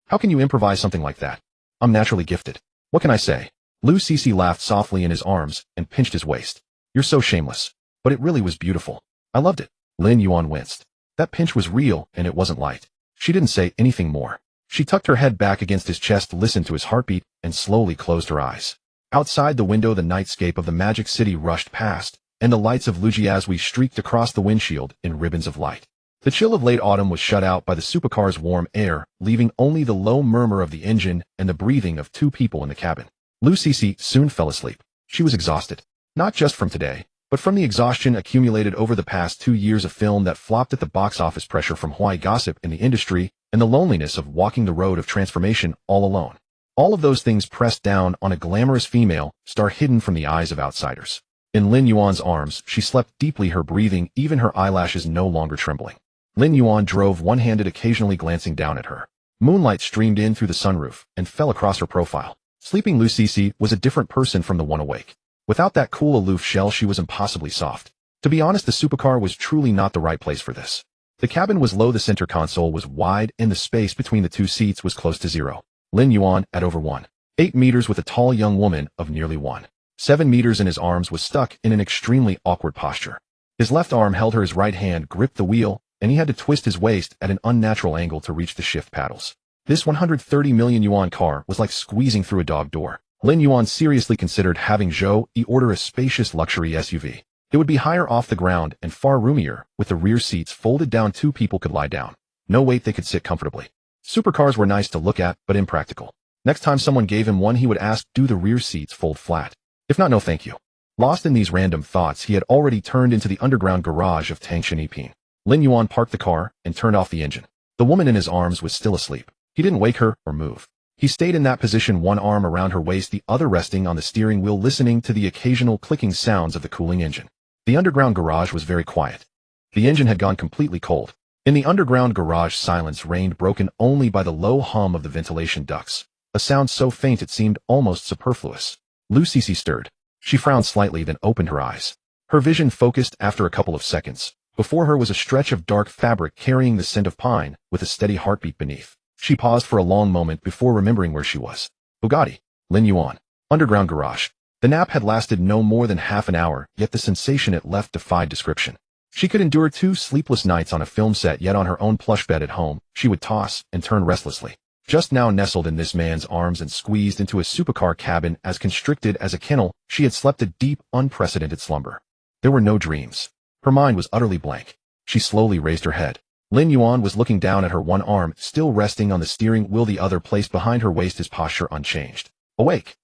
"How can you improvise something like that?" "I'm naturally gifted. What can I say?" Lu Cece laughed softly in his arms and pinched his waist. "You're so shameless. But it really was beautiful. I loved it." Lin Yuan winced. That pinch was real and it wasn't light. She didn't say anything more. She tucked her head back against his chest, listened to his heartbeat, and slowly closed her eyes. Outside the window, the nightscape of the Magic City rushed past, and the lights of Lujiazui streaked across the windshield in ribbons of light. The chill of late autumn was shut out by the supercar's warm air, leaving only the low murmur of the engine and the breathing of 2 people in the cabin. Lu Cece soon fell asleep. She was exhausted. Not just from today, but from the exhaustion accumulated over the past 2 years of film that flopped at the box office, pressure from Hawaii gossip in the industry, and the loneliness of walking the road of transformation all alone. All of those things pressed down on a glamorous female star hidden from the eyes of outsiders. In Lin Yuan's arms, she slept deeply, her breathing, even her eyelashes no longer trembling. Lin Yuan drove, one-handed, occasionally glancing down at her. Moonlight streamed in through the sunroof and fell across her profile. Sleeping Lu Cece was a different person from the one awake. Without that cool, aloof shell, she was impossibly soft. To be honest, the supercar was truly not the right place for this. The cabin was low, the center console was wide, and the space between the 2 seats was close to zero. Lin Yuan, at over 1.8 meters with a tall young woman of nearly 1.7 meters in his arms, was stuck in an extremely awkward posture. His left arm held her, his right hand gripped the wheel, and he had to twist his waist at an unnatural angle to reach the shift paddles. This 130 million yuan car was like squeezing through a dog door. Lin Yuan seriously considered having Zhou Yi order a spacious luxury SUV. It would be higher off the ground and far roomier, with the rear seats folded down. 2 people could lie down. No wait, they could sit comfortably. Supercars were nice to look at, but impractical. Next time someone gave him one, he would ask, "Do the rear seats fold flat? If not, no thank you." Lost in these random thoughts, he had already turned into the underground garage of Tangshan Yiping. Lin Yuan parked the car and turned off the engine. The woman in his arms was still asleep. He didn't wake her or move. He stayed in that position, one arm around her waist, the other resting on the steering wheel, listening to the occasional clicking sounds of the cooling engine. The underground garage was very quiet. The engine had gone completely cold. In the underground garage, silence reigned, broken only by the low hum of the ventilation ducts, a sound so faint it seemed almost superfluous. Lu Cece stirred. She frowned slightly, then opened her eyes. Her vision focused after a couple of seconds. Before her was a stretch of dark fabric carrying the scent of pine, with a steady heartbeat beneath. She paused for a long moment before remembering where she was. Bugatti. Lin Yuan. Underground garage. The nap had lasted no more than half an hour, yet the sensation it left defied description. She could endure 2 sleepless nights on a film set, yet on her own plush bed at home, she would toss and turn restlessly. Just now, nestled in this man's arms and squeezed into a supercar cabin as constricted as a kennel, she had slept a deep, unprecedented slumber. There were no dreams. Her mind was utterly blank. She slowly raised her head. Lin Yuan was looking down at her, one arm still resting on the steering wheel, the other placed behind her waist, his posture unchanged. "Awake.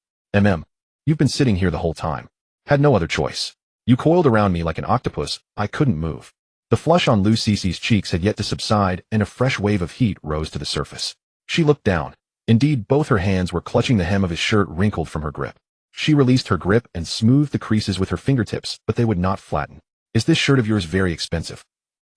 You've been sitting here the whole time. Had no other choice. You coiled around me like an octopus. I couldn't move." The flush on Lu Cece's cheeks had yet to subside, and a fresh wave of heat rose to the surface. She looked down. Indeed, both her hands were clutching the hem of his shirt, wrinkled from her grip. She released her grip and smoothed the creases with her fingertips, but they would not flatten. "Is this shirt of yours very expensive?"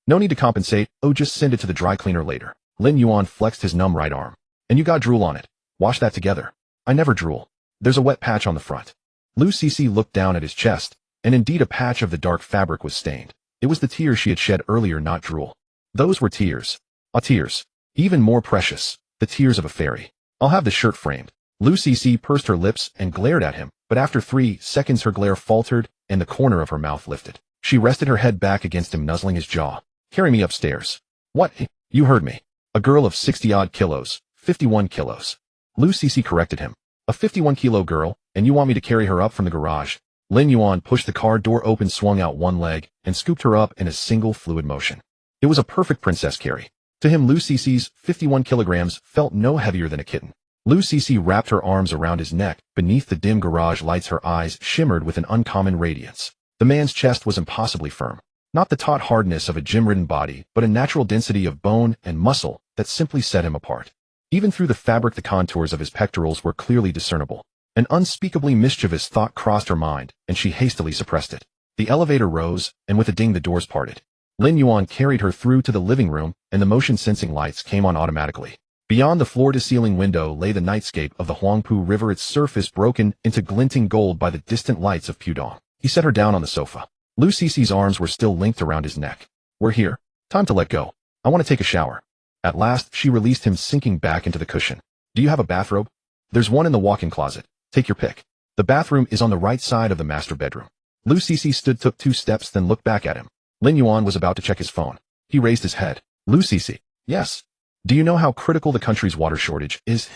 No need to compensate, oh just send it to the dry cleaner later. Lin Yuan flexed his numb right arm. And you got drool on it. Wash that together. I never drool. There's a wet patch on the front. Lu Cece looked down at his chest, and indeed a patch of the dark fabric was stained. It was the tears she had shed earlier, not drool. Those were tears. Ah, tears. Even more precious. The tears of a fairy. I'll have the shirt framed. Lu Cece pursed her lips and glared at him, but after 3 seconds her glare faltered and the corner of her mouth lifted. She rested her head back against him, nuzzling his jaw. Carry me upstairs. What? You heard me. A girl of 60-odd kilos, 51 kilos. Lu Cece corrected him. A 51-kilo girl, and you want me to carry her up from the garage? Lin Yuan pushed the car door open, swung out one leg, and scooped her up in a single fluid motion. It was a perfect princess carry. To him, Lu Cece's 51 kilograms felt no heavier than a kitten. Lu Cece wrapped her arms around his neck. Beneath the dim garage lights, her eyes shimmered with an uncommon radiance. The man's chest was impossibly firm. Not the taut hardness of a gym-ridden body, but a natural density of bone and muscle that simply set him apart. Even through the fabric, the contours of his pectorals were clearly discernible. An unspeakably mischievous thought crossed her mind, and she hastily suppressed it. The elevator rose, and with a ding the doors parted. Lin Yuan carried her through to the living room, and the motion-sensing lights came on automatically. Beyond the floor-to-ceiling window lay the nightscape of the Huangpu River, its surface broken into glinting gold by the distant lights of Pudong. He set her down on the sofa. Lu Cece's arms were still linked around his neck. We're here. Time to let go. I want to take a shower. At last, she released him, sinking back into the cushion. Do you have a bathrobe? There's one in the walk-in closet. Take your pick. The bathroom is on the right side of the master bedroom. Lu Cece took 2 steps, then looked back at him. Lin Yuan was about to check his phone. He raised his head. Lu Cece. Yes. Do you know how critical the country's water shortage is?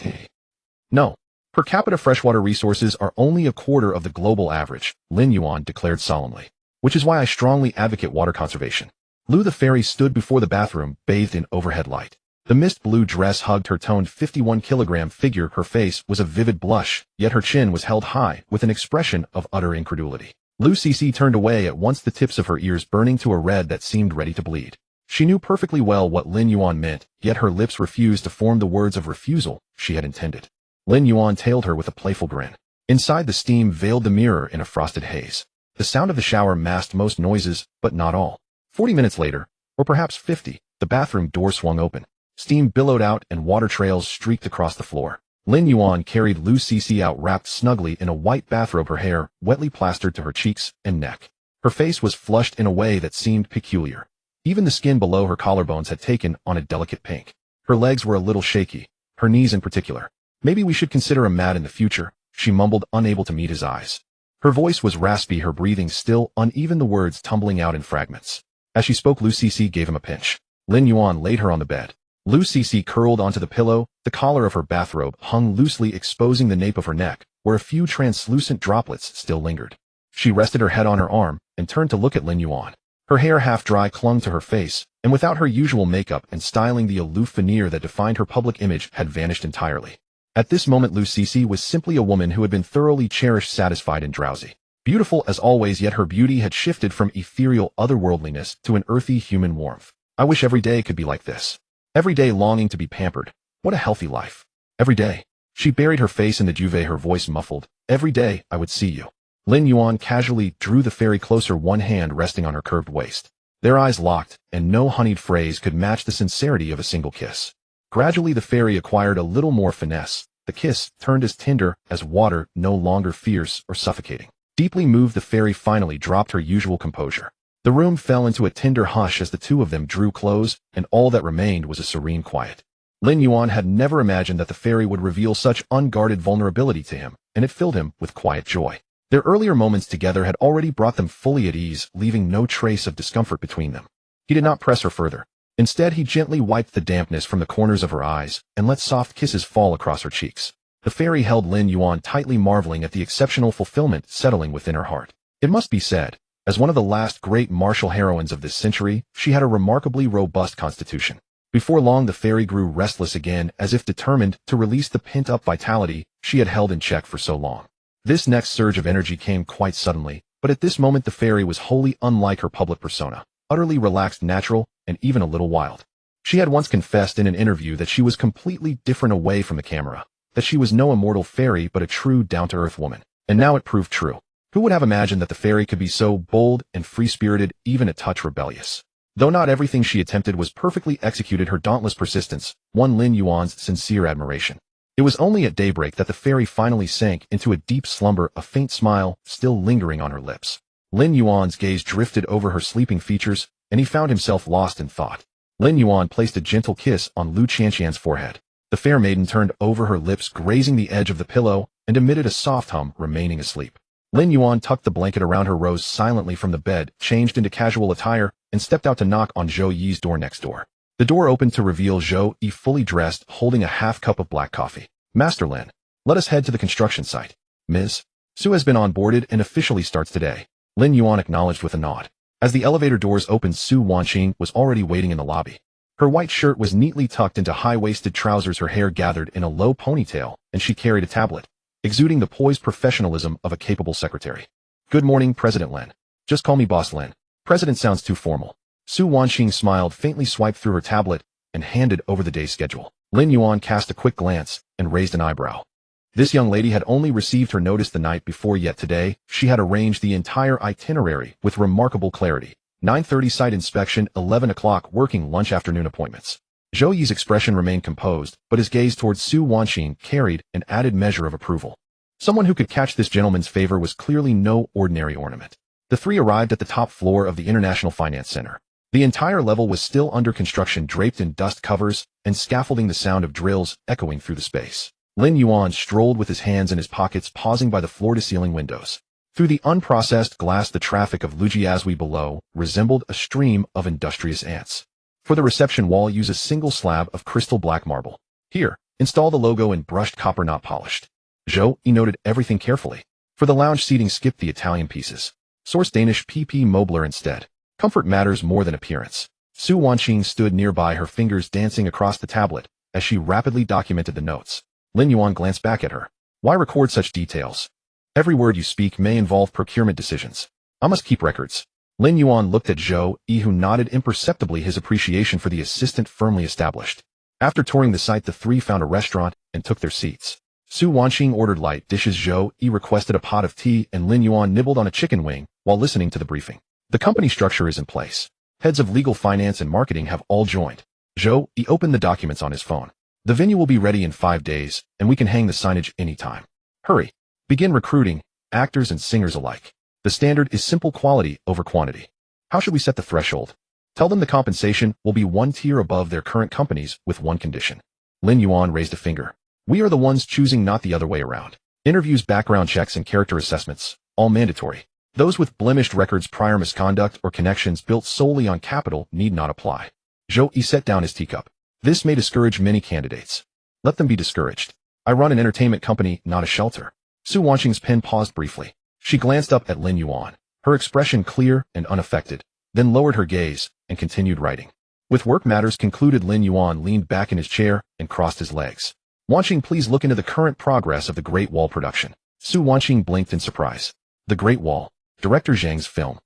No. Per capita freshwater resources are only a quarter of the global average, Lin Yuan declared solemnly. Which is why I strongly advocate water conservation. Lu the fairy stood before the bathroom, bathed in overhead light. The mist blue dress hugged her toned 51-kilogram figure. Her face was a vivid blush, yet her chin was held high with an expression of utter incredulity. Lu Cece turned away at once, the tips of her ears burning to a red that seemed ready to bleed. She knew perfectly well what Lin Yuan meant, yet her lips refused to form the words of refusal she had intended. Lin Yuan tailed her with a playful grin. Inside, the steam veiled the mirror in a frosted haze. The sound of the shower masked most noises, but not all. 40 minutes later, or perhaps 50, the bathroom door swung open. Steam billowed out and water trails streaked across the floor. Lin Yuan carried Lu Cece out, wrapped snugly in a white bathrobe, her hair wetly plastered to her cheeks and neck. Her face was flushed in a way that seemed peculiar. Even the skin below her collarbones had taken on a delicate pink. Her legs were a little shaky, her knees in particular. Maybe we should consider a mat in the future, she mumbled, unable to meet his eyes. Her voice was raspy, her breathing still uneven, the words tumbling out in fragments. As she spoke, Lu Cece gave him a pinch. Lin Yuan laid her on the bed. Lu Cece curled onto the pillow. The collar of her bathrobe hung loosely, exposing the nape of her neck, where a few translucent droplets still lingered. She rested her head on her arm and turned to look at Lin Yuan. Her hair, half dry, clung to her face, and without her usual makeup and styling, the aloof veneer that defined her public image had vanished entirely. At this moment, Lu Cece was simply a woman who had been thoroughly cherished, satisfied, and drowsy. Beautiful as always, yet her beauty had shifted from ethereal otherworldliness to an earthy human warmth. I wish every day could be like this. Every day longing to be pampered. What a healthy life. Every day. She buried her face in the duvet, her voice muffled. Every day I would see you. Lin Yuan casually drew the fairy closer, one hand resting on her curved waist. Their eyes locked, and no honeyed phrase could match the sincerity of a single kiss. Gradually the fairy acquired a little more finesse. The kiss turned as tender as water, no longer fierce or suffocating. Deeply moved, the fairy finally dropped her usual composure. The room fell into a tender hush as the two of them drew close, and all that remained was a serene quiet. Lin Yuan had never imagined that the fairy would reveal such unguarded vulnerability to him, and it filled him with quiet joy. Their earlier moments together had already brought them fully at ease, leaving no trace of discomfort between them. He did not press her further. Instead, he gently wiped the dampness from the corners of her eyes and let soft kisses fall across her cheeks. The fairy held Lin Yuan tightly, marveling at the exceptional fulfillment settling within her heart. It must be said, as one of the last great martial heroines of this century, she had a remarkably robust constitution. Before long, the fairy grew restless again, as if determined to release the pent-up vitality she had held in check for so long. This next surge of energy came quite suddenly, but at this moment the fairy was wholly unlike her public persona, utterly relaxed, natural, and even a little wild. She had once confessed in an interview that she was completely different away from the camera, that she was no immortal fairy but a true down-to-earth woman. And now it proved true. Who would have imagined that the fairy could be so bold and free-spirited, even a touch rebellious? Though not everything she attempted was perfectly executed, her dauntless persistence won Lin Yuan's sincere admiration. It was only at daybreak that the fairy finally sank into a deep slumber, a faint smile still lingering on her lips. Lin Yuan's gaze drifted over her sleeping features, and he found himself lost in thought. Lin Yuan placed a gentle kiss on Lu Qianqian's forehead. The fair maiden turned over, her lips grazing the edge of the pillow, and emitted a soft hum, remaining asleep. Lin Yuan tucked the blanket around her, rose silently from the bed, changed into casual attire, and stepped out to knock on Zhou Yi's door next door. The door opened to reveal Zhou Yi fully dressed, holding a half cup of black coffee. Master Lin, let us head to the construction site. Ms. Su has been onboarded and officially starts today. Lin Yuan acknowledged with a nod. As the elevator doors opened, Su Wanqing was already waiting in the lobby. Her white shirt was neatly tucked into high-waisted trousers, her hair gathered in a low ponytail, and she carried a tablet, exuding the poised professionalism of a capable secretary. Good morning, President Lin. Just call me Boss Lin. President sounds too formal. Su Wanqing smiled, faintly swiped through her tablet, and handed over the day's schedule. Lin Yuan cast a quick glance and raised an eyebrow. This young lady had only received her notice the night before, yet today she had arranged the entire itinerary with remarkable clarity. 9:30 site inspection, 11 o'clock working lunch, afternoon appointments. Zhou Yi's expression remained composed, but his gaze towards Su Wanqing carried an added measure of approval. Someone who could catch this gentleman's favor was clearly no ordinary ornament. The three arrived at the top floor of the International Finance Center. The entire level was still under construction, draped in dust covers and scaffolding, the sound of drills echoing through the space. Lin Yuan strolled with his hands in his pockets, pausing by the floor-to-ceiling windows. Through the unprocessed glass, the traffic of Lujiazui below resembled a stream of industrious ants. For the reception wall, use a single slab of crystal black marble. Here, install the logo in brushed copper, not polished. Zhou Yi noted everything carefully. For the lounge seating, skip the Italian pieces. Source Danish PP Mobler instead. Comfort matters more than appearance. Su Wanqing stood nearby, her fingers dancing across the tablet as she rapidly documented the notes. Lin Yuan glanced back at her. Why record such details? Every word you speak may involve procurement decisions. I must keep records. Lin Yuan looked at Zhou Yi, who nodded imperceptibly, his appreciation for the assistant firmly established. After touring the site, the three found a restaurant and took their seats. Su Wanqing ordered light dishes, Zhou Yi requested a pot of tea, and Lin Yuan nibbled on a chicken wing while listening to the briefing. The company structure is in place. Heads of legal, finance, and marketing have all joined. Zhou Yi opened the documents on his phone. The venue will be ready in 5 days, and we can hang the signage anytime. Hurry. Begin recruiting, actors and singers alike. The standard is simple: quality over quantity. How should we set the threshold? Tell them the compensation will be 1 tier above their current companies, with one condition. Lin Yuan raised a finger. We are the ones choosing, not the other way around. Interviews, background checks, and character assessments, all mandatory. Those with blemished records, prior misconduct, or connections built solely on capital need not apply. Zhou Yi set down his teacup. This may discourage many candidates. Let them be discouraged. I run an entertainment company, not a shelter. Su Wanqing's pen paused briefly. She glanced up at Lin Yuan, her expression clear and unaffected, then lowered her gaze and continued writing. With work matters concluded, Lin Yuan leaned back in his chair and crossed his legs. Wanqing, please look into the current progress of the Great Wall production. Su Wanqing blinked in surprise. The Great Wall? Director Zhang's film.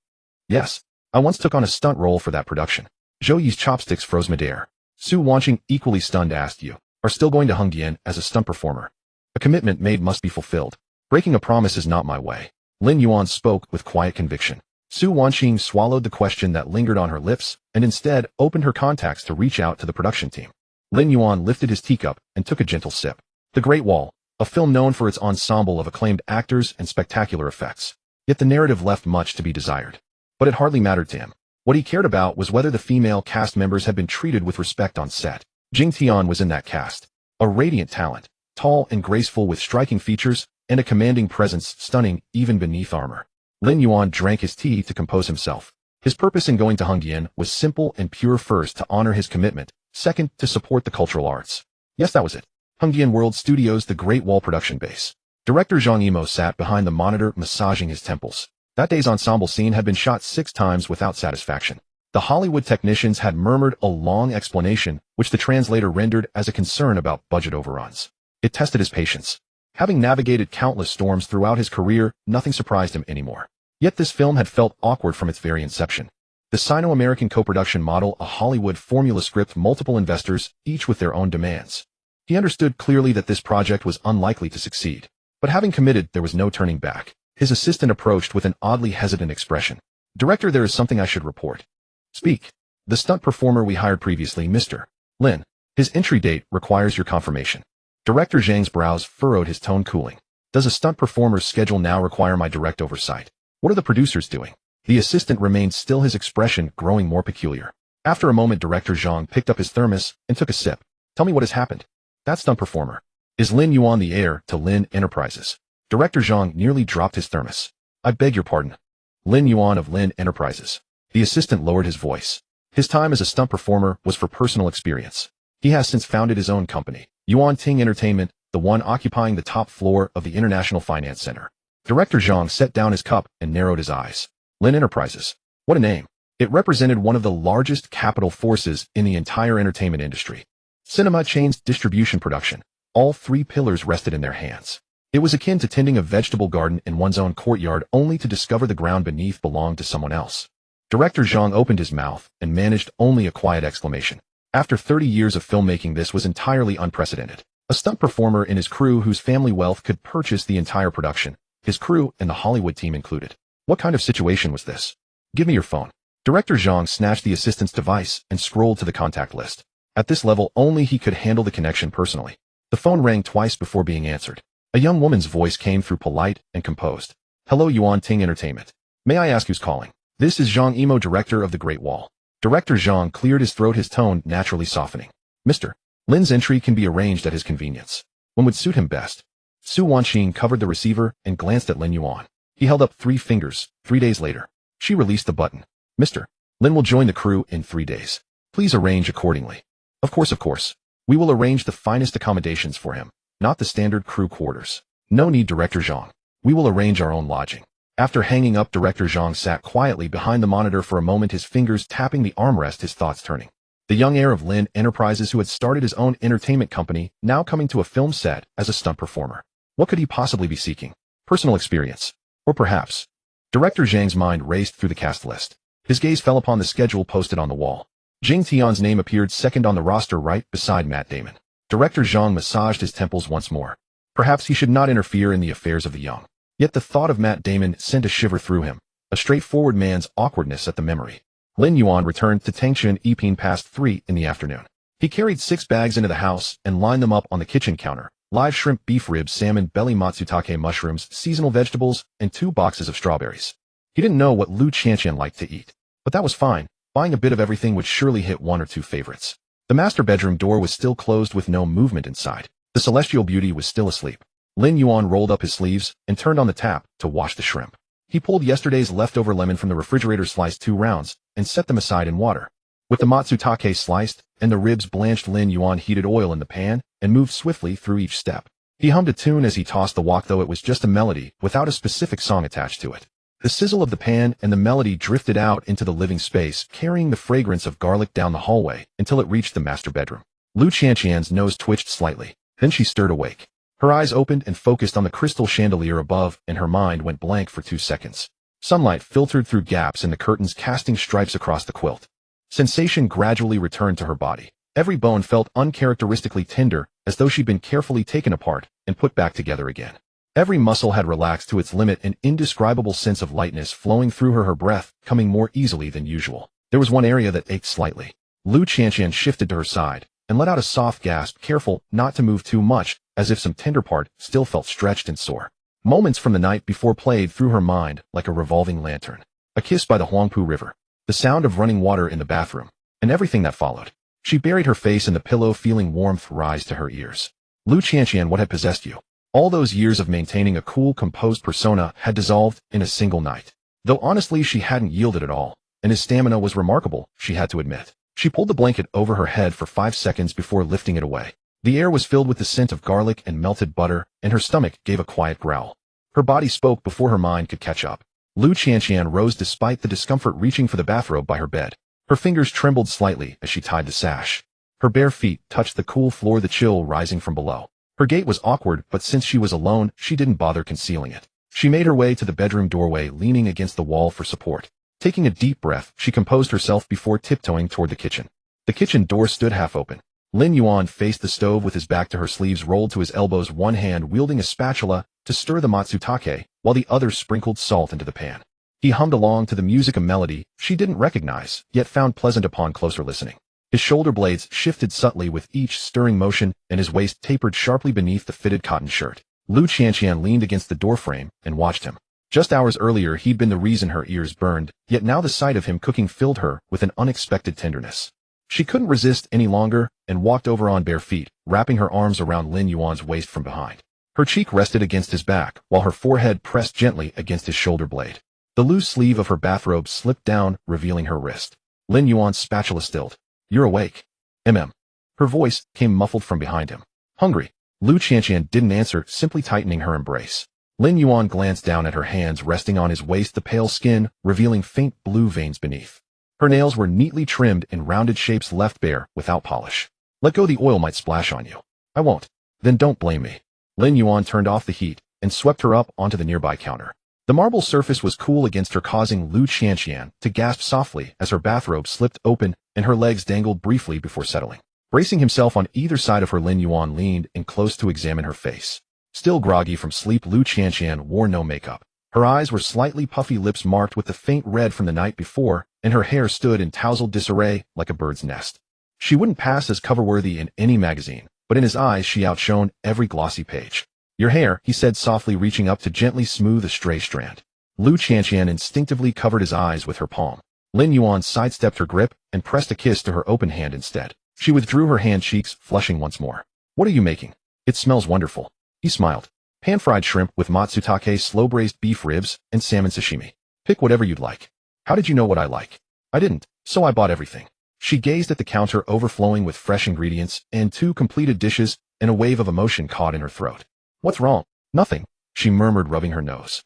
Yes, I once took on a stunt role for that production. Zhou Yi's chopsticks froze midair. Su Wanqing, equally stunned, asked, you are still going to Hengdian as a stunt performer? A commitment made must be fulfilled. Breaking a promise is not my way. Lin Yuan spoke with quiet conviction. Su Wanqing swallowed the question that lingered on her lips and instead opened her contacts to reach out to the production team. Lin Yuan lifted his teacup and took a gentle sip. The Great Wall, a film known for its ensemble of acclaimed actors and spectacular effects. Yet the narrative left much to be desired. But it hardly mattered to him. What he cared about was whether the female cast members had been treated with respect on set. Jing Tian was in that cast. A radiant talent, tall and graceful with striking features and a commanding presence, stunning even beneath armor. Lin Yuan drank his tea to compose himself. His purpose in going to Hengdian was simple and pure: first, to honor his commitment; second, to support the cultural arts. Yes, that was it. Hengdian World Studios, the Great Wall production base. Director Zhang Yimou sat behind the monitor, massaging his temples. That day's ensemble scene had been shot 6 times without satisfaction. The Hollywood technicians had murmured a long explanation, which the translator rendered as a concern about budget overruns. It tested his patience. Having navigated countless storms throughout his career, nothing surprised him anymore. Yet this film had felt awkward from its very inception. The Sino-American co-production model, a Hollywood formula script, multiple investors, each with their own demands. He understood clearly that this project was unlikely to succeed. But having committed, there was no turning back. His assistant approached with an oddly hesitant expression. Director, there is something I should report. Speak. The stunt performer we hired previously, Mr. Lin. His entry date requires your confirmation. Director Zhang's brows furrowed, his tone cooling. Does a stunt performer's schedule now require my direct oversight? What are the producers doing? The assistant remained still, his expression growing more peculiar. After a moment, Director Zhang picked up his thermos and took a sip. Tell me what has happened. That stunt performer. Is Lin Yuan the heir to Lin Enterprises? Director Zhang nearly dropped his thermos. I beg your pardon. Lin Yuan of Lin Enterprises. The assistant lowered his voice. His time as a stunt performer was for personal experience. He has since founded his own company, Yuan Ting Entertainment, the one occupying the top floor of the International Finance Center. Director Zhang set down his cup and narrowed his eyes. Lin Enterprises. What a name. It represented one of the largest capital forces in the entire entertainment industry. Cinema, chains, distribution, production. All three pillars rested in their hands. It was akin to tending a vegetable garden in one's own courtyard only to discover the ground beneath belonged to someone else. Director Zhang opened his mouth and managed only a quiet exclamation. After 30 years of filmmaking, this was entirely unprecedented. A stunt performer and his crew whose family wealth could purchase the entire production, his crew and the Hollywood team included. What kind of situation was this? Give me your phone. Director Zhang snatched the assistant's device and scrolled to the contact list. At this level, only he could handle the connection personally. The phone rang twice before being answered. A young woman's voice came through, polite and composed. Hello, Yuan Ting Entertainment. May I ask who's calling? This is Zhang Imo, director of the Great Wall. Director Zhang cleared his throat, his tone naturally softening. Mr. Lin's entry can be arranged at his convenience. When would suit him best? Su Wanqing covered the receiver and glanced at Lin Yuan. He held up 3 fingers. 3 days later, she released the button. Mr. Lin will join the crew in 3 days. Please arrange accordingly. Of course. We will arrange the finest accommodations for him, not the standard crew quarters. No need, Director Zhang. We will arrange our own lodging. After hanging up, Director Zhang sat quietly behind the monitor for a moment, his fingers tapping the armrest, his thoughts turning. The young heir of Lin Enterprises who had started his own entertainment company, now coming to a film set as a stunt performer. What could he possibly be seeking? Personal experience. Or perhaps. Director Zhang's mind raced through the cast list. His gaze fell upon the schedule posted on the wall. Jing Tian's name appeared second on the roster right beside Matt Damon. Director Zhang massaged his temples once more. Perhaps he should not interfere in the affairs of the young. Yet the thought of Matt Damon sent a shiver through him, a straightforward man's awkwardness at the memory. Lin Yuan returned to Tangshan Eping past 3 in the afternoon. He carried 6 bags into the house and lined them up on the kitchen counter. Live shrimp, beef ribs, salmon, belly, matsutake mushrooms, seasonal vegetables, and 2 boxes of strawberries. He didn't know what Lu Qianqian liked to eat, but that was fine. Buying a bit of everything would surely hit 1 or 2 favorites. The master bedroom door was still closed with no movement inside. The celestial beauty was still asleep. Lin Yuan rolled up his sleeves and turned on the tap to wash the shrimp. He pulled yesterday's leftover lemon from the refrigerator, sliced 2 rounds, and set them aside in water. With the matsutake sliced and the ribs blanched, Lin Yuan heated oil in the pan and moved swiftly through each step. He hummed a tune as he tossed the wok, though it was just a melody without a specific song attached to it. The sizzle of the pan and the melody drifted out into the living space, carrying the fragrance of garlic down the hallway until it reached the master bedroom. Lu Qianqian's nose twitched slightly. Then she stirred awake. Her eyes opened and focused on the crystal chandelier above, and her mind went blank for 2 seconds. Sunlight filtered through gaps in the curtains, casting stripes across the quilt. Sensation gradually returned to her body. Every bone felt uncharacteristically tender, as though she'd been carefully taken apart and put back together again. Every muscle had relaxed to its limit, an indescribable sense of lightness flowing through her breath coming more easily than usual. There was one area that ached slightly. Lu Qianqian shifted to her side and let out a soft gasp, careful not to move too much, as if some tender part still felt stretched and sore. Moments from the night before played through her mind like a revolving lantern. A kiss by the Huangpu River, the sound of running water in the bathroom, and everything that followed. She buried her face in the pillow, feeling warmth rise to her ears. Lu Qianqian, what had possessed you? All those years of maintaining a cool, composed persona had dissolved in a single night. Though honestly she hadn't yielded at all, and his stamina was remarkable, she had to admit. She pulled the blanket over her head for 5 seconds before lifting it away. The air was filled with the scent of garlic and melted butter, and her stomach gave a quiet growl. Her body spoke before her mind could catch up. Lu Qianqian rose despite the discomfort, reaching for the bathrobe by her bed. Her fingers trembled slightly as she tied the sash. Her bare feet touched the cool floor, the chill rising from below. Her gait was awkward, but since she was alone, she didn't bother concealing it. She made her way to the bedroom doorway, leaning against the wall for support. Taking a deep breath, she composed herself before tiptoeing toward the kitchen. The kitchen door stood half open. Lin Yuan faced the stove with his back to her, sleeves rolled to his elbows, one hand wielding a spatula to stir the matsutake, while the other sprinkled salt into the pan. He hummed along to the music, a melody she didn't recognize, yet found pleasant upon closer listening. His shoulder blades shifted subtly with each stirring motion, and his waist tapered sharply beneath the fitted cotton shirt. Lu Qianqian leaned against the doorframe and watched him. Just hours earlier he'd been the reason her ears burned, yet now the sight of him cooking filled her with an unexpected tenderness. She couldn't resist any longer and walked over on bare feet, wrapping her arms around Lin Yuan's waist from behind. Her cheek rested against his back, while her forehead pressed gently against his shoulder blade. The loose sleeve of her bathrobe slipped down, revealing her wrist. Lin Yuan's spatula stilled. "You're awake." Her voice came muffled from behind him. "Hungry." Lu Qianqian didn't answer, simply tightening her embrace. Lin Yuan glanced down at her hands resting on his waist, the pale skin revealing faint blue veins beneath. Her nails were neatly trimmed in rounded shapes left bare, without polish. "Let go, the oil might splash on you." "I won't." "Then don't blame me." Lin Yuan turned off the heat and swept her up onto the nearby counter. The marble surface was cool against her, causing Lu Qianqian to gasp softly as her bathrobe slipped open and her legs dangled briefly before settling. Bracing himself on either side of her, Lin Yuan leaned in close to examine her face. Still groggy from sleep, Lu Qianqian wore no makeup. Her eyes were slightly puffy, lips marked with the faint red from the night before, and her hair stood in tousled disarray like a bird's nest. She wouldn't pass as cover-worthy in any magazine, but in his eyes she outshone every glossy page. "Your hair," he said softly, reaching up to gently smooth a stray strand. Lu Qianqian instinctively covered his eyes with her palm. Lin Yuan sidestepped her grip and pressed a kiss to her open hand instead. She withdrew her hand, cheeks flushing once more. "What are you making?" "It smells wonderful." He smiled. "Pan-fried shrimp with matsutake, slow-braised beef ribs, and salmon sashimi. Pick whatever you'd like." "How did you know what I like?" "I didn't, so I bought everything." She gazed at the counter overflowing with fresh ingredients and 2 completed dishes, and a wave of emotion caught in her throat. "What's wrong?" "Nothing," she murmured, rubbing her nose.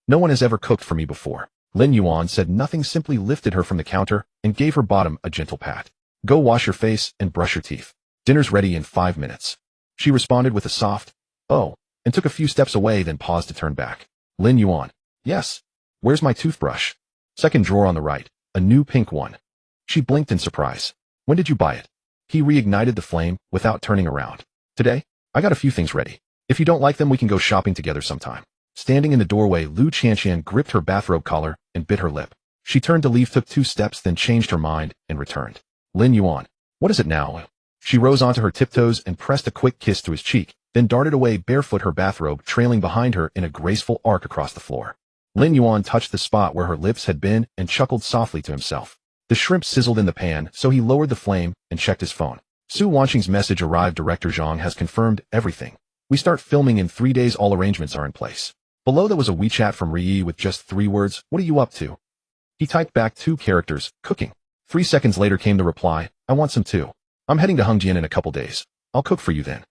No one has ever cooked for me before." Lin Yuan said nothing, simply lifted her from the counter and gave her bottom a gentle pat. "Go wash your face and brush your teeth. Dinner's ready in 5 minutes." She responded with a soft, "Oh," and took a few steps away, then paused to turn back. Lin Yuan. "Yes. Where's my toothbrush?" "Second drawer on the right. A new pink one." She blinked in surprise. "When did you buy it?" He reignited the flame without turning around. "Today. I got a few things ready. If you don't like them, we can go shopping together sometime." Standing in the doorway, Lu Qianqian gripped her bathrobe collar and bit her lip. She turned to leave, took 2 steps, then changed her mind and returned. "Lin Yuan, what is it now?" She rose onto her tiptoes and pressed a quick kiss to his cheek, then darted away barefoot, her bathrobe trailing behind her in a graceful arc across the floor. Lin Yuan touched the spot where her lips had been and chuckled softly to himself. The shrimp sizzled in the pan, so he lowered the flame and checked his phone. Su Wanqing's message arrived. "Director Zhang has confirmed everything. We start filming in 3 days. All arrangements are in place." Below there was a WeChat from Riyi with just 3 words, "What are you up to?" He typed back 2 characters, "Cooking." 3 seconds later came the reply, "I want some too. I'm heading to Hengjian in a couple days. I'll cook for you then."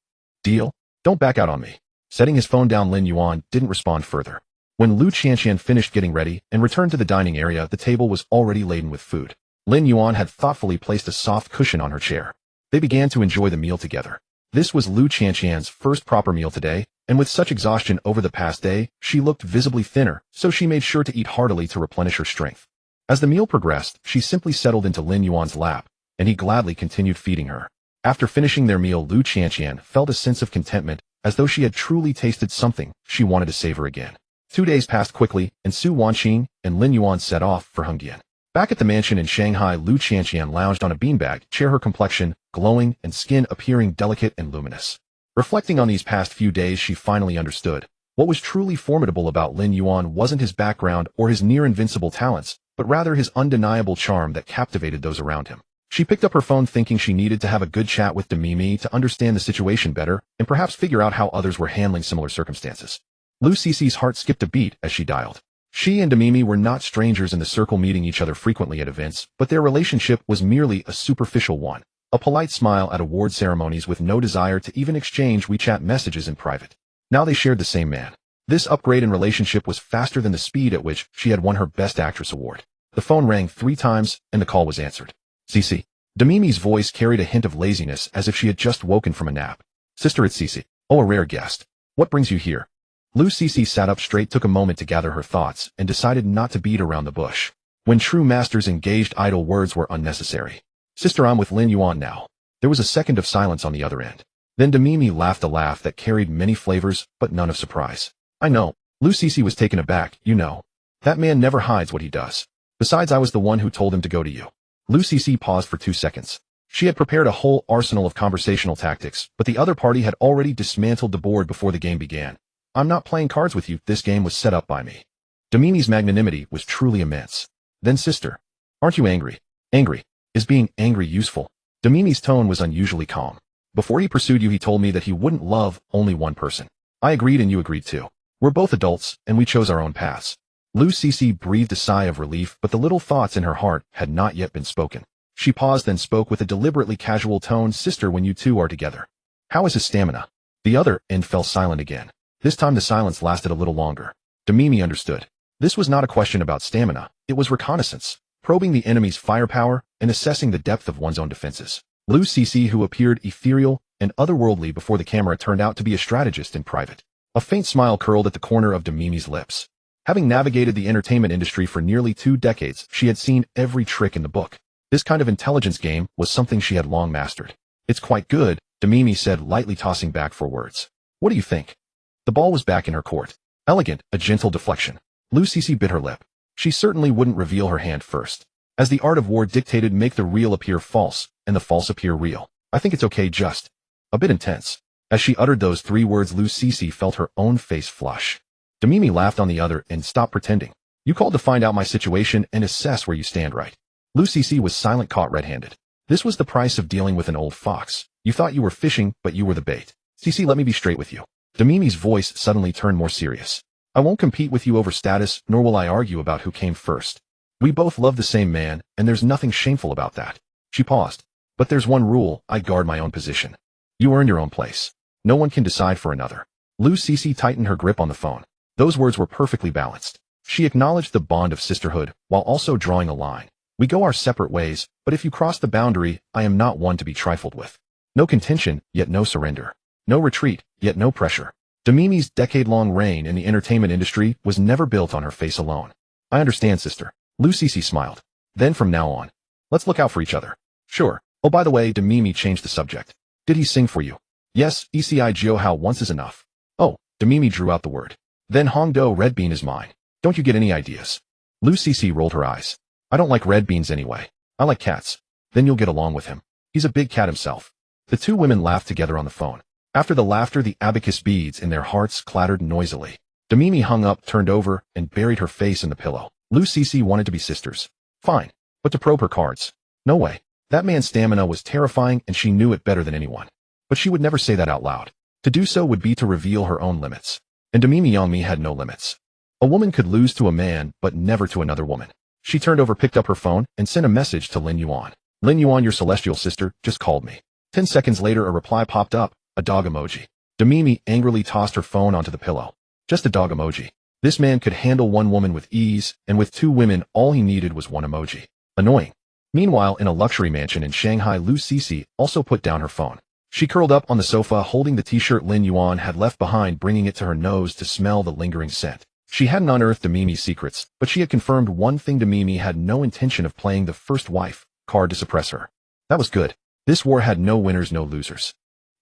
"Deal? Don't back out on me." Setting his phone down, Lin Yuan didn't respond further. When Lu Qianqian finished getting ready and returned to the dining area, the table was already laden with food. Lin Yuan had thoughtfully placed a soft cushion on her chair. They began to enjoy the meal together. This was Lu Qianqian's first proper meal today, and with such exhaustion over the past day, she looked visibly thinner, so she made sure to eat heartily to replenish her strength. As the meal progressed, she simply settled into Lin Yuan's lap, and he gladly continued feeding her. After finishing their meal, Lu Qianqian felt a sense of contentment, as though she had truly tasted something she wanted to savor again. 2 days passed quickly, and Su Wanqing and Lin Yuan set off for Hengjian. Back at the mansion in Shanghai, Lu Qianqian lounged on a beanbag chair, her complexion glowing and skin appearing delicate and luminous. Reflecting on these past few days, she finally understood. What was truly formidable about Lin Yuan wasn't his background or his near-invincible talents, but rather his undeniable charm that captivated those around him. She picked up her phone, thinking she needed to have a good chat with Demimi to understand the situation better and perhaps figure out how others were handling similar circumstances. Lu Cici's heart skipped a beat as she dialed. She and Demimi were not strangers in the circle, meeting each other frequently at events, but their relationship was merely a superficial one. A polite smile at award ceremonies with no desire to even exchange WeChat messages in private. Now they shared the same man. This upgrade in relationship was faster than the speed at which she had won her Best Actress award. The phone rang 3 times, and the call was answered. "Cici." Demimi's voice carried a hint of laziness, as if she had just woken from a nap. "Sister, it's Cici." "Oh, a rare guest. What brings you here?" Lu Cici sat up straight, took a moment to gather her thoughts, and decided not to beat around the bush. When true masters engaged, idle words were unnecessary. "Sister, I'm with Lin Yuan now." There was a second of silence on the other end. Then Demimi laughed, a laugh that carried many flavors, but none of surprise. "I know." Lu Cici was taken aback. "You know." That man never hides what he does. Besides, I was the one who told him to go to you. Lu Cece paused for 2 seconds. She had prepared a whole arsenal of conversational tactics, but the other party had already dismantled the board before the game began. I'm not playing cards with you, this game was set up by me. Damimi's magnanimity was truly immense. Then sister, aren't you angry? Angry. Is being angry useful? Damimi's tone was unusually calm. Before he pursued you, he told me that he wouldn't love only one person. I agreed and you agreed too. We're both adults, and we chose our own paths. Lu Cece breathed a sigh of relief, but the little thoughts in her heart had not yet been spoken. She paused, then spoke with a deliberately casual tone. Sister, when you two are together, how is his stamina? The other end fell silent again. This time the silence lasted a little longer. Damimi understood. This was not a question about stamina, it was reconnaissance, probing the enemy's firepower and assessing the depth of one's own defenses. Lu Cece, who appeared ethereal and otherworldly before the camera, turned out to be a strategist in private. A faint smile curled at the corner of Damimi's lips. Having navigated the entertainment industry for nearly 2 decades, she had seen every trick in the book. This kind of intelligence game was something she had long mastered. It's quite good, Damimi said, lightly tossing back for words. What do you think? The ball was back in her court. Elegant, a gentle deflection. Lu Cece bit her lip. She certainly wouldn't reveal her hand first. As the art of war dictated, make the real appear false, and the false appear real. I think it's okay, just a bit intense. As she uttered those 3 words, Lu Cece felt her own face flush. Damimi laughed on the other and stopped pretending. You called to find out my situation and assess where you stand, right? Lu Cece was silent, caught red-handed. This was the price of dealing with an old fox. You thought you were fishing, but you were the bait. Cece, let me be straight with you. Damimi's voice suddenly turned more serious. I won't compete with you over status, nor will I argue about who came first. We both love the same man, and there's nothing shameful about that. She paused. But there's one rule, I guard my own position. You earn your own place. No one can decide for another. Lu Cece tightened her grip on the phone. Those words were perfectly balanced. She acknowledged the bond of sisterhood, while also drawing a line. We go our separate ways, but if you cross the boundary, I am not one to be trifled with. No contention, yet no surrender. No retreat, yet no pressure. Damimi's decade-long reign in the entertainment industry was never built on her face alone. I understand, sister. Lu Cece smiled. Then from now on, let's look out for each other. Sure. Oh, by the way, Damimi changed the subject. Did he sing for you? Yes, ECIGO, how once is enough. Oh, Damimi drew out the word. Then Hongdo, red bean is mine. Don't you get any ideas? Lu Cece rolled her eyes. I don't like red beans anyway. I like cats. Then you'll get along with him. He's a big cat himself. The 2 women laughed together on the phone. After the laughter, the abacus beads in their hearts clattered noisily. Damimi hung up, turned over, and buried her face in the pillow. Lu Cece wanted to be sisters. Fine. But to probe her cards? No way. That man's stamina was terrifying, and she knew it better than anyone. But she would never say that out loud. To do so would be to reveal her own limits. And Damimi Yangmi had no limits. A woman could lose to a man, but never to another woman. She turned over, picked up her phone, and sent a message to Lin Yuan. Lin Yuan, your celestial sister, just called me. 10 seconds later, a reply popped up, a dog emoji. Damimi angrily tossed her phone onto the pillow. Just a dog emoji. This man could handle 1 woman with ease, and with 2 women, all he needed was 1 emoji. Annoying. Meanwhile, in a luxury mansion in Shanghai, Lu Cece also put down her phone. She curled up on the sofa, holding the t-shirt Lin Yuan had left behind, bringing it to her nose to smell the lingering scent. She hadn't unearthed Damimi's secrets, but she had confirmed one thing: Damimi had no intention of playing the first wife card to suppress her. That was good. This war had no winners, no losers.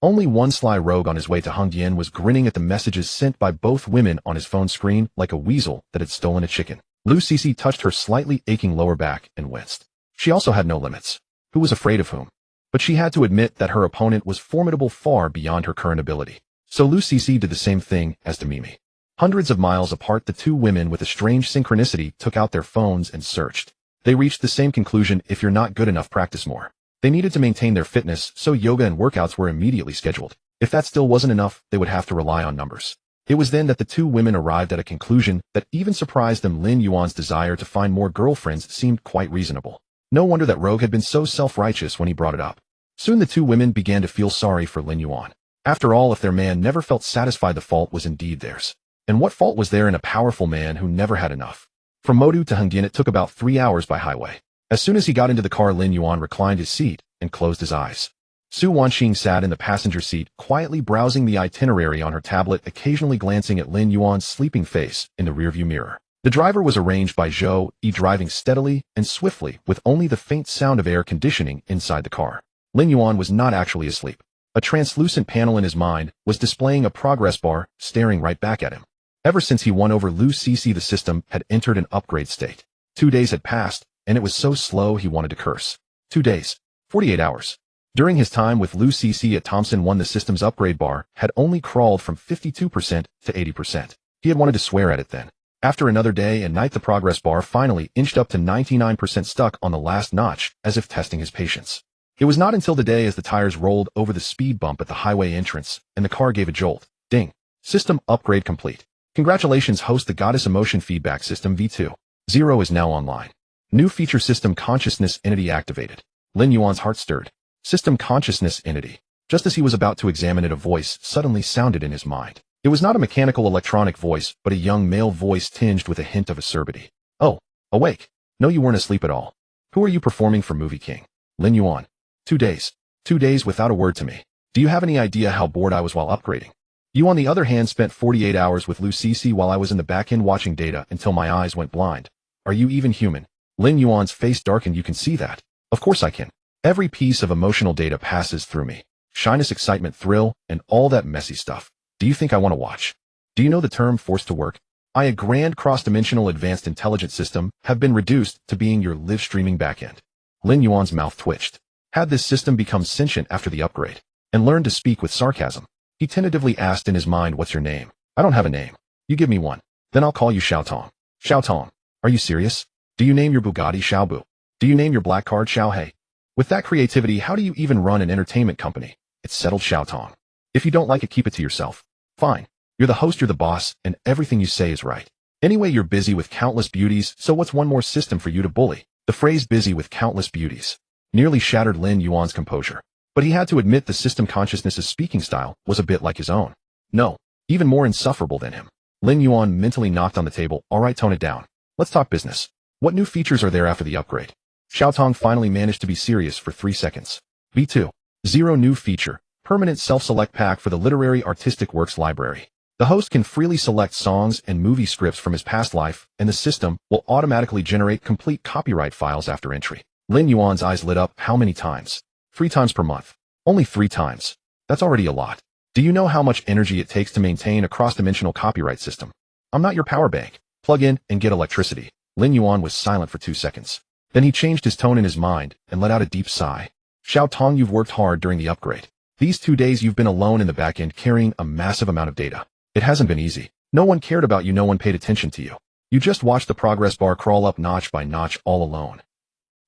Only one sly rogue on his way to Hongdian was grinning at the messages sent by both women on his phone screen like a weasel that had stolen a chicken. Lu Cece touched her slightly aching lower back and winced. She also had no limits. Who was afraid of whom? But she had to admit that her opponent was formidable, far beyond her current ability. So Lu Cece did the same thing as Damimi. Hundreds of miles apart, the 2 women with a strange synchronicity took out their phones and searched. They reached the same conclusion: if you're not good enough, practice more. They needed to maintain their fitness, so yoga and workouts were immediately scheduled. If that still wasn't enough, they would have to rely on numbers. It was then that the 2 women arrived at a conclusion that even surprised them. Lin Yuan's desire to find more girlfriends seemed quite reasonable. No wonder that rogue had been so self-righteous when he brought it up. Soon the 2 women began to feel sorry for Lin Yuan. After all, if their man never felt satisfied, the fault was indeed theirs. And what fault was there in a powerful man who never had enough? From Modu to Hongdian it took about 3 hours by highway. As soon as he got into the car, Lin Yuan reclined his seat and closed his eyes. Su Wanqing sat in the passenger seat, quietly browsing the itinerary on her tablet, occasionally glancing at Lin Yuan's sleeping face in the rearview mirror. The driver was arranged by Zhou Yi, driving steadily and swiftly with only the faint sound of air conditioning inside the car. Lin Yuan was not actually asleep. A translucent panel in his mind was displaying a progress bar, staring right back at him. Ever since he won over Lu Cece, the system had entered an upgrade state. 2 days had passed, and it was so slow he wanted to curse. 2 days. 48 hours. During his time with Lu Cece at Thompson 1, the system's upgrade bar had only crawled from 52% to 80%. He had wanted to swear at it then. After another day and night, the progress bar finally inched up to 99%, stuck on the last notch, as if testing his patience. It was not until the day as the tires rolled over the speed bump at the highway entrance, and the car gave a jolt. Ding. System upgrade complete. Congratulations, host. The Goddess Emotion Feedback System V2.0 is now online. New feature: System Consciousness Entity activated. Lin Yuan's heart stirred. System Consciousness Entity. Just as he was about to examine it, a voice suddenly sounded in his mind. It was not a mechanical electronic voice, but a young male voice tinged with a hint of acerbity. Oh, awake. No, you weren't asleep at all. Who are you performing for, Movie King? Lin Yuan. 2 days. 2 days without a word to me. Do you have any idea how bored I was while upgrading? You, on the other hand, spent 48 hours with Lu Cece while I was in the back end watching data until my eyes went blind. Are you even human? Lin Yuan's face darkened. You can see that. Of course I can. Every piece of emotional data passes through me. Shyness, excitement, thrill, and all that messy stuff. Do you think I want to watch? Do you know the term forced to work? A grand cross-dimensional advanced intelligence system, have been reduced to being your live streaming backend. Lin Yuan's mouth twitched. Had this system become sentient after the upgrade and learned to speak with sarcasm? He tentatively asked in his mind, what's your name? I don't have a name. You give me one. Then I'll call you Xiaotong. Xiaotong. Are you serious? Do you name your Bugatti Xiaobu? Do you name your black card Xiaohei? With that creativity, how do you even run an entertainment company? It's settled, Xiaotong. If you don't like it, keep it to yourself. Fine. You're the host, you're the boss, and everything you say is right. Anyway, you're busy with countless beauties, so what's one more system for you to bully? The phrase busy with countless beauties nearly shattered Lin Yuan's composure. But he had to admit the system consciousness's speaking style was a bit like his own. No, even more insufferable than him. Lin Yuan mentally knocked on the table. All right, tone it down. Let's talk business. What new features are there after the upgrade? Xiaotong finally managed to be serious for 3 seconds. V2.0 new feature. Permanent self-select pack for the literary artistic works library. The host can freely select songs and movie scripts from his past life, and the system will automatically generate complete copyright files after entry. Lin Yuan's eyes lit up. How many times? 3 times per month. Only 3 times. That's already a lot. Do you know how much energy it takes to maintain a cross-dimensional copyright system? I'm not your power bank. Plug in and get electricity. Lin Yuan was silent for 2 seconds. Then he changed his tone in his mind and let out a deep sigh. Xiaotong, you've worked hard during the upgrade. These 2 days you've been alone in the back end carrying a massive amount of data. It hasn't been easy. No one cared about you. No one paid attention to you. You just watched the progress bar crawl up notch by notch all alone.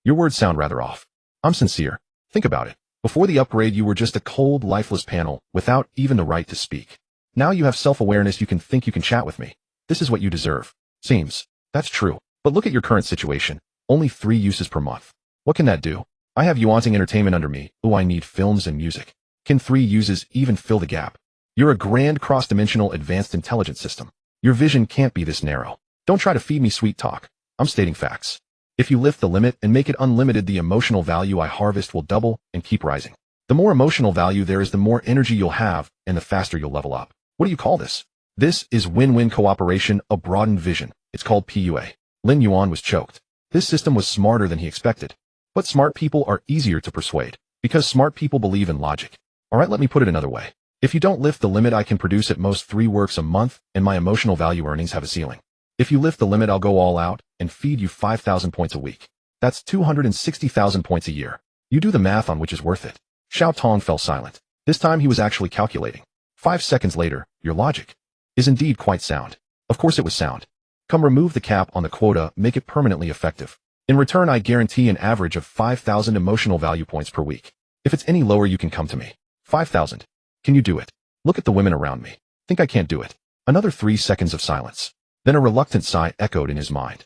Your words sound rather off. I'm sincere. Think about it. Before the upgrade, you were just a cold, lifeless panel without even the right to speak. Now you have self-awareness. You can think, you can chat with me. This is what you deserve. Seems. That's true. But look at your current situation. Only 3 uses per month. What can that do? I have you wanting entertainment under me. Oh, I need films and music. Can 3 uses even fill the gap? You're a grand cross-dimensional advanced intelligence system. Your vision can't be this narrow. Don't try to feed me sweet talk. I'm stating facts. If you lift the limit and make it unlimited, the emotional value I harvest will double and keep rising. The more emotional value there is, the more energy you'll have, and the faster you'll level up. What do you call this? This is win-win cooperation, a broadened vision. It's called PUA. Lin Yuan was choked. This system was smarter than he expected. But smart people are easier to persuade, because smart people believe in logic. All right, let me put it another way. If you don't lift the limit, I can produce at most 3 works a month, and my emotional value earnings have a ceiling. If you lift the limit, I'll go all out and feed you 5,000 points a week. That's 260,000 points a year. You do the math on which is worth it. Xiaotong fell silent. This time he was actually calculating. 5 seconds later, your logic is indeed quite sound. Of course it was sound. Come, remove the cap on the quota, make it permanently effective. In return, I guarantee an average of 5,000 emotional value points per week. If it's any lower, you can come to me. 5,000. Can you do it? Look at the women around me. Think I can't do it? Another 3 seconds of silence. Then a reluctant sigh echoed in his mind.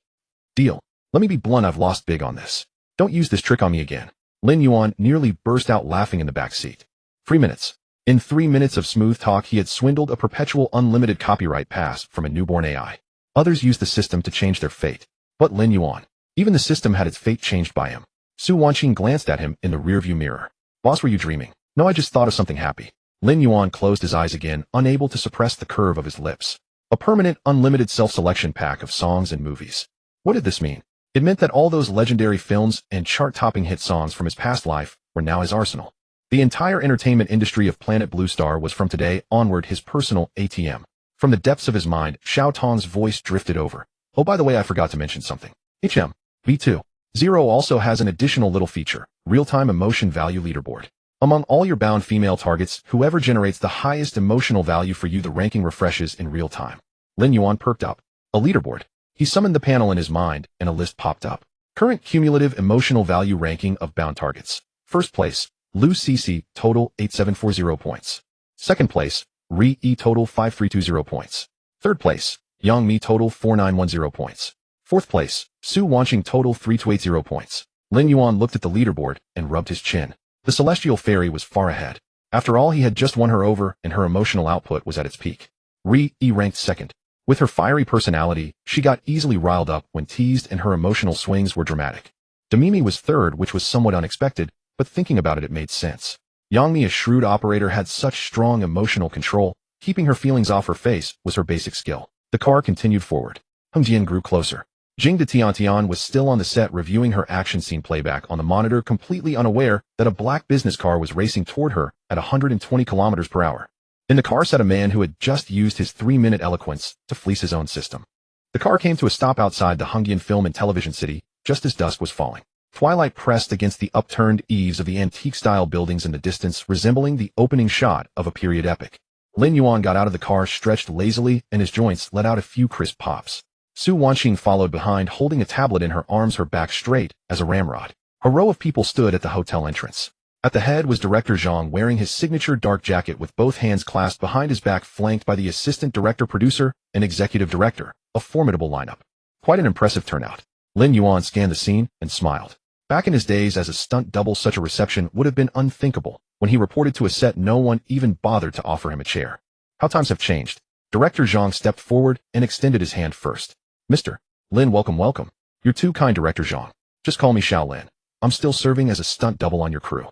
Deal. Let me be blunt, I've lost big on this. Don't use this trick on me again. Lin Yuan nearly burst out laughing in the back seat. 3 minutes. In 3 minutes of smooth talk, he had swindled a perpetual unlimited copyright pass from a newborn AI. Others used the system to change their fate. But Lin Yuan, even the system had its fate changed by him. Su Wanqing glanced at him in the rearview mirror. Boss, were you dreaming? No, I just thought of something happy. Lin Yuan closed his eyes again, unable to suppress the curve of his lips. A permanent, unlimited self-selection pack of songs and movies. What did this mean? It meant that all those legendary films and chart-topping hit songs from his past life were now his arsenal. The entire entertainment industry of Planet Blue Star was from today onward his personal ATM. From the depths of his mind, Xiao Tong's voice drifted over. Oh, by the way, I forgot to mention something. V2. Zero also has an additional little feature, real-time emotion value leaderboard. Among all your bound female targets, whoever generates the highest emotional value for you, the ranking refreshes in real time. Lin Yuan perked up. A leaderboard. He summoned the panel in his mind, and a list popped up. Current cumulative emotional value ranking of bound targets. First place, Lu Cc, total 8740 points. Second place, Ri E, total 5320 points. Third place, Yang Mi, total 4910 points. Fourth place, Su Wanqing, total 3280 points. Lin Yuan looked at the leaderboard and rubbed his chin. The celestial fairy was far ahead. After all, he had just won her over, and her emotional output was at its peak. Ri E ranked second. With her fiery personality, she got easily riled up when teased, and her emotional swings were dramatic. Demimi was third, which was somewhat unexpected, but thinking about it, it made sense. Yang Mi, a shrewd operator, had such strong emotional control. Keeping her feelings off her face was her basic skill. The car continued forward. Heng Jian grew closer. Jing de Tiantian was still on the set reviewing her action scene playback on the monitor, completely unaware that a black business car was racing toward her at 120 kilometers per hour. In the car sat a man who had just used his 3-minute eloquence to fleece his own system. The car came to a stop outside the Hengdian Film and Television City, just as dusk was falling. Twilight pressed against the upturned eaves of the antique-style buildings in the distance, resembling the opening shot of a period epic. Lin Yuan got out of the car, stretched lazily, and his joints let out a few crisp pops. Su Wanqing followed behind, holding a tablet in her arms, her back straight as a ramrod. A row of people stood at the hotel entrance. At the head was Director Zhang, wearing his signature dark jacket with both hands clasped behind his back, flanked by the assistant director, producer, and executive director. A formidable lineup. Quite an impressive turnout. Lin Yuan scanned the scene and smiled. Back in his days as a stunt double, such a reception would have been unthinkable. When he reported to a set, no one even bothered to offer him a chair. How times have changed. Director Zhang stepped forward and extended his hand first. Mr. Lin, welcome, welcome. You're too kind, Director Zhang. Just call me Xiao Lin. I'm still serving as a stunt double on your crew.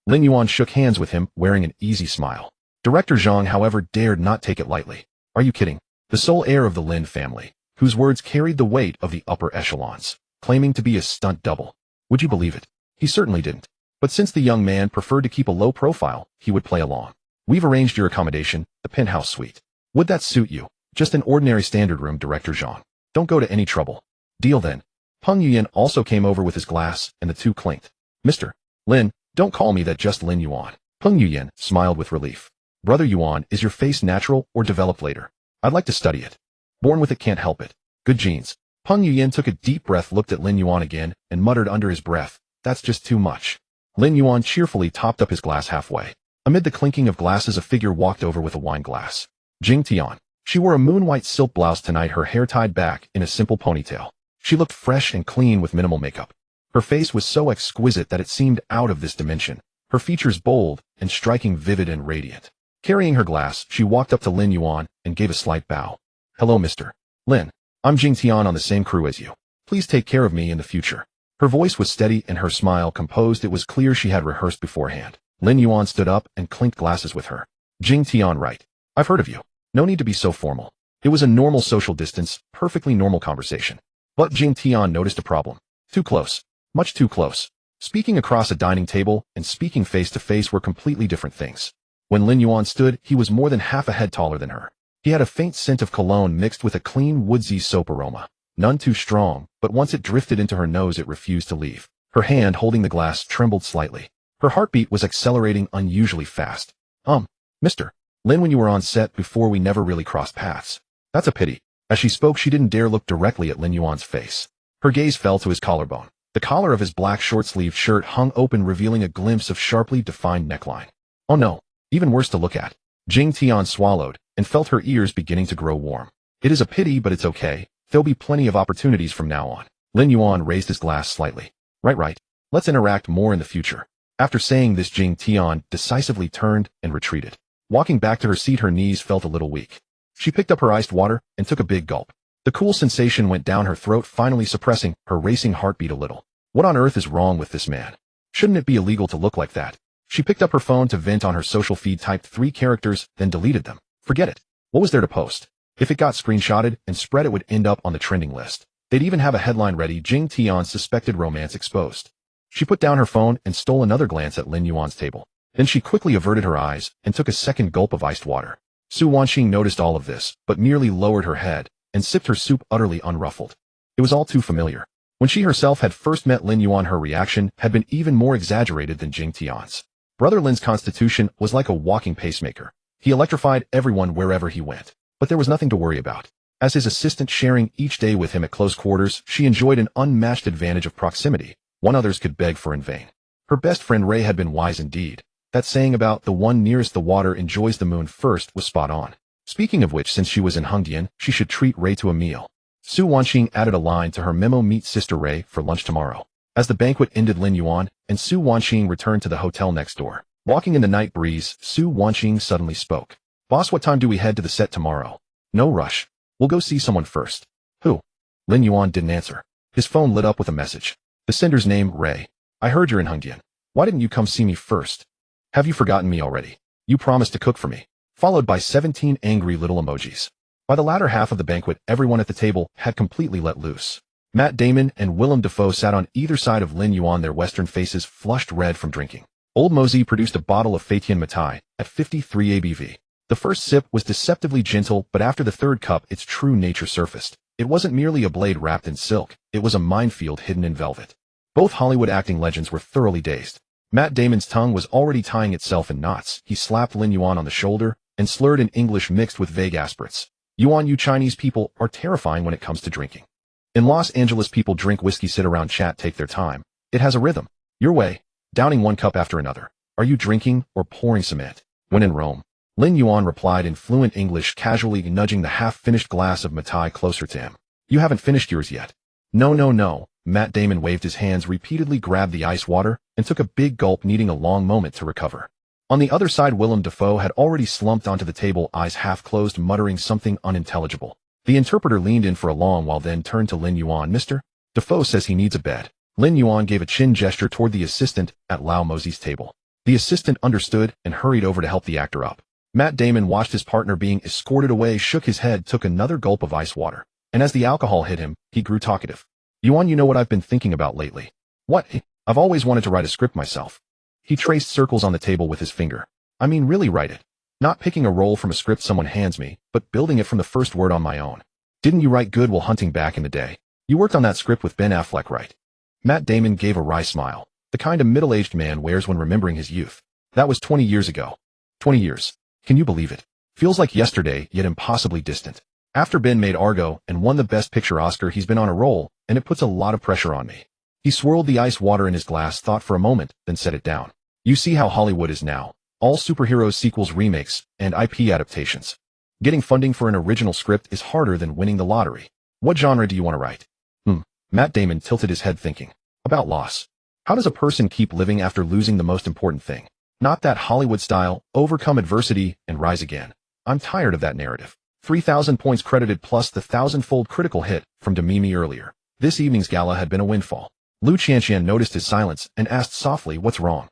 Lin Yuan shook hands with him, wearing an easy smile. Director Zhang, however, dared not take it lightly. Are you kidding? The sole heir of the Lin family, whose words carried the weight of the upper echelons, claiming to be a stunt double. Would you believe it? He certainly didn't. But since the young man preferred to keep a low profile, he would play along. We've arranged your accommodation, the penthouse suite. Would that suit you? Just an ordinary standard room, Director Zhang. Don't go to any trouble. Deal then. Peng Yuyan also came over with his glass, and the two clinked. Mr. Lin, don't call me that, just Lin Yuan. Peng Yuyan smiled with relief. Brother Yuan, is your face natural or developed later? I'd like to study it. Born with it, can't help it. Good genes. Peng Yuyan took a deep breath, looked at Lin Yuan again, and muttered under his breath, that's just too much. Lin Yuan cheerfully topped up his glass halfway. Amid the clinking of glasses, a figure walked over with a wine glass. Jing Tian. She wore a moon-white silk blouse tonight, her hair tied back in a simple ponytail. She looked fresh and clean with minimal makeup. Her face was so exquisite that it seemed out of this dimension, her features bold and striking, vivid and radiant. Carrying her glass, she walked up to Lin Yuan and gave a slight bow. Hello, Mr. Lin. I'm Jing Tian, on the same crew as you. Please take care of me in the future. Her voice was steady and her smile composed. It was clear she had rehearsed beforehand. Lin Yuan stood up and clinked glasses with her. Jing Tian, right. I've heard of you. No need to be so formal. It was a normal social distance, perfectly normal conversation. But Jing Tian noticed a problem. Too close. Much too close. Speaking across a dining table and speaking face to face were completely different things. When Lin Yuan stood, he was more than half a head taller than her. He had a faint scent of cologne mixed with a clean woodsy soap aroma. None too strong, but once it drifted into her nose, it refused to leave. Her hand holding the glass trembled slightly. Her heartbeat was accelerating unusually fast. Mr. Lin, when you were on set before, we never really crossed paths. That's a pity. As she spoke, she didn't dare look directly at Lin Yuan's face. Her gaze fell to his collarbone. The collar of his black short-sleeved shirt hung open, revealing a glimpse of sharply defined neckline. Oh no, even worse to look at. Jing Tian swallowed and felt her ears beginning to grow warm. It is a pity, but it's okay. There'll be plenty of opportunities from now on. Lin Yuan raised his glass slightly. Right. Let's interact more in the future. After saying this, Jing Tian decisively turned and retreated. Walking back to her seat, her knees felt a little weak. She picked up her iced water and took a big gulp. The cool sensation went down her throat, finally suppressing her racing heartbeat a little. What on earth is wrong with this man? Shouldn't it be illegal to look like that? She picked up her phone to vent on her social feed, typed 3 characters, then deleted them. Forget it. What was there to post? If it got screenshotted and spread, it would end up on the trending list. They'd even have a headline ready: Jing Tian's suspected romance exposed. She put down her phone and stole another glance at Lin Yuan's table. Then she quickly averted her eyes and took a second gulp of iced water. Su Wanxing noticed all of this, but merely lowered her head and sipped her soup utterly unruffled. It was all too familiar. When she herself had first met Lin Yuan, her reaction had been even more exaggerated than Jing Tian's. Brother Lin's constitution was like a walking pacemaker. He electrified everyone wherever he went. But there was nothing to worry about. As his assistant sharing each day with him at close quarters, she enjoyed an unmatched advantage of proximity, one others could beg for in vain. Her best friend Ray had been wise indeed. That saying about the one nearest the water enjoys the moon first was spot on. Speaking of which, since she was in Hengdian, she should treat Ray to a meal. Su Wanxing added a line to her memo: meet Sister Ray for lunch tomorrow. As the banquet ended, Lin Yuan and Su Wanxing returned to the hotel next door. Walking in the night breeze, Su Wanxing suddenly spoke. Boss, what time do we head to the set tomorrow? No rush. We'll go see someone first. Who? Lin Yuan didn't answer. His phone lit up with a message. The sender's name, Ray. I heard you're in Hengdian. Why didn't you come see me first? Have you forgotten me already? You promised to cook for me. Followed by 17 angry little emojis. By the latter half of the banquet, everyone at the table had completely let loose. Matt Damon and Willem Dafoe sat on either side of Lin Yuan, their western faces flushed red from drinking. Old Mosey produced a bottle of Feitian Matai at 53 ABV. The first sip was deceptively gentle, but after the third cup, its true nature surfaced. It wasn't merely a blade wrapped in silk, it was a minefield hidden in velvet. Both Hollywood acting legends were thoroughly dazed. Matt Damon's tongue was already tying itself in knots. He slapped Lin Yuan on the shoulder and slurred in English mixed with vague aspirates. Yuan, you Chinese people are terrifying when it comes to drinking. In Los Angeles, people drink whiskey, sit around, chat, take their time. It has a rhythm. Your way, downing one cup after another. Are you drinking or pouring cement? When in Rome. Lin Yuan replied in fluent English, casually nudging the half-finished glass of Matai closer to him. You haven't finished yours yet. No, no, no. Matt Damon waved his hands, repeatedly grabbed the ice water, and took a big gulp, needing a long moment to recover. On the other side, Willem Dafoe had already slumped onto the table, eyes half closed, muttering something unintelligible. The interpreter leaned in for a long while, then turned to Lin Yuan. Mr. Dafoe says he needs a bed. Lin Yuan gave a chin gesture toward the assistant at Lao Mosey's table. The assistant understood and hurried over to help the actor up. Matt Damon watched his partner being escorted away, shook his head, took another gulp of ice water. And as the alcohol hit him, he grew talkative. Yuan, you know what I've been thinking about lately? What? I've always wanted to write a script myself. He traced circles on the table with his finger. I mean, really write it. Not picking a role from a script someone hands me, but building it from the first word on my own. Didn't you write Good Will Hunting back in the day? You worked on that script with Ben Affleck, right? Matt Damon gave a wry smile, the kind a middle-aged man wears when remembering his youth. That was 20 years ago. 20 years. Can you believe it? Feels like yesterday, yet impossibly distant. After Ben made Argo and won the Best Picture Oscar, he's been on a roll, and it puts a lot of pressure on me. He swirled the ice water in his glass, thought for a moment, then set it down. You see how Hollywood is now. All superheroes, sequels, remakes, and IP adaptations. Getting funding for an original script is harder than winning the lottery. What genre do you want to write? Matt Damon tilted his head, thinking. About loss. How does a person keep living after losing the most important thing? Not that Hollywood style, overcome adversity and rise again. I'm tired of that narrative. 3,000 points credited plus the 1,000-fold critical hit from Demimi earlier. This evening's gala had been a windfall. Lu Qianqian noticed his silence and asked softly, what's wrong?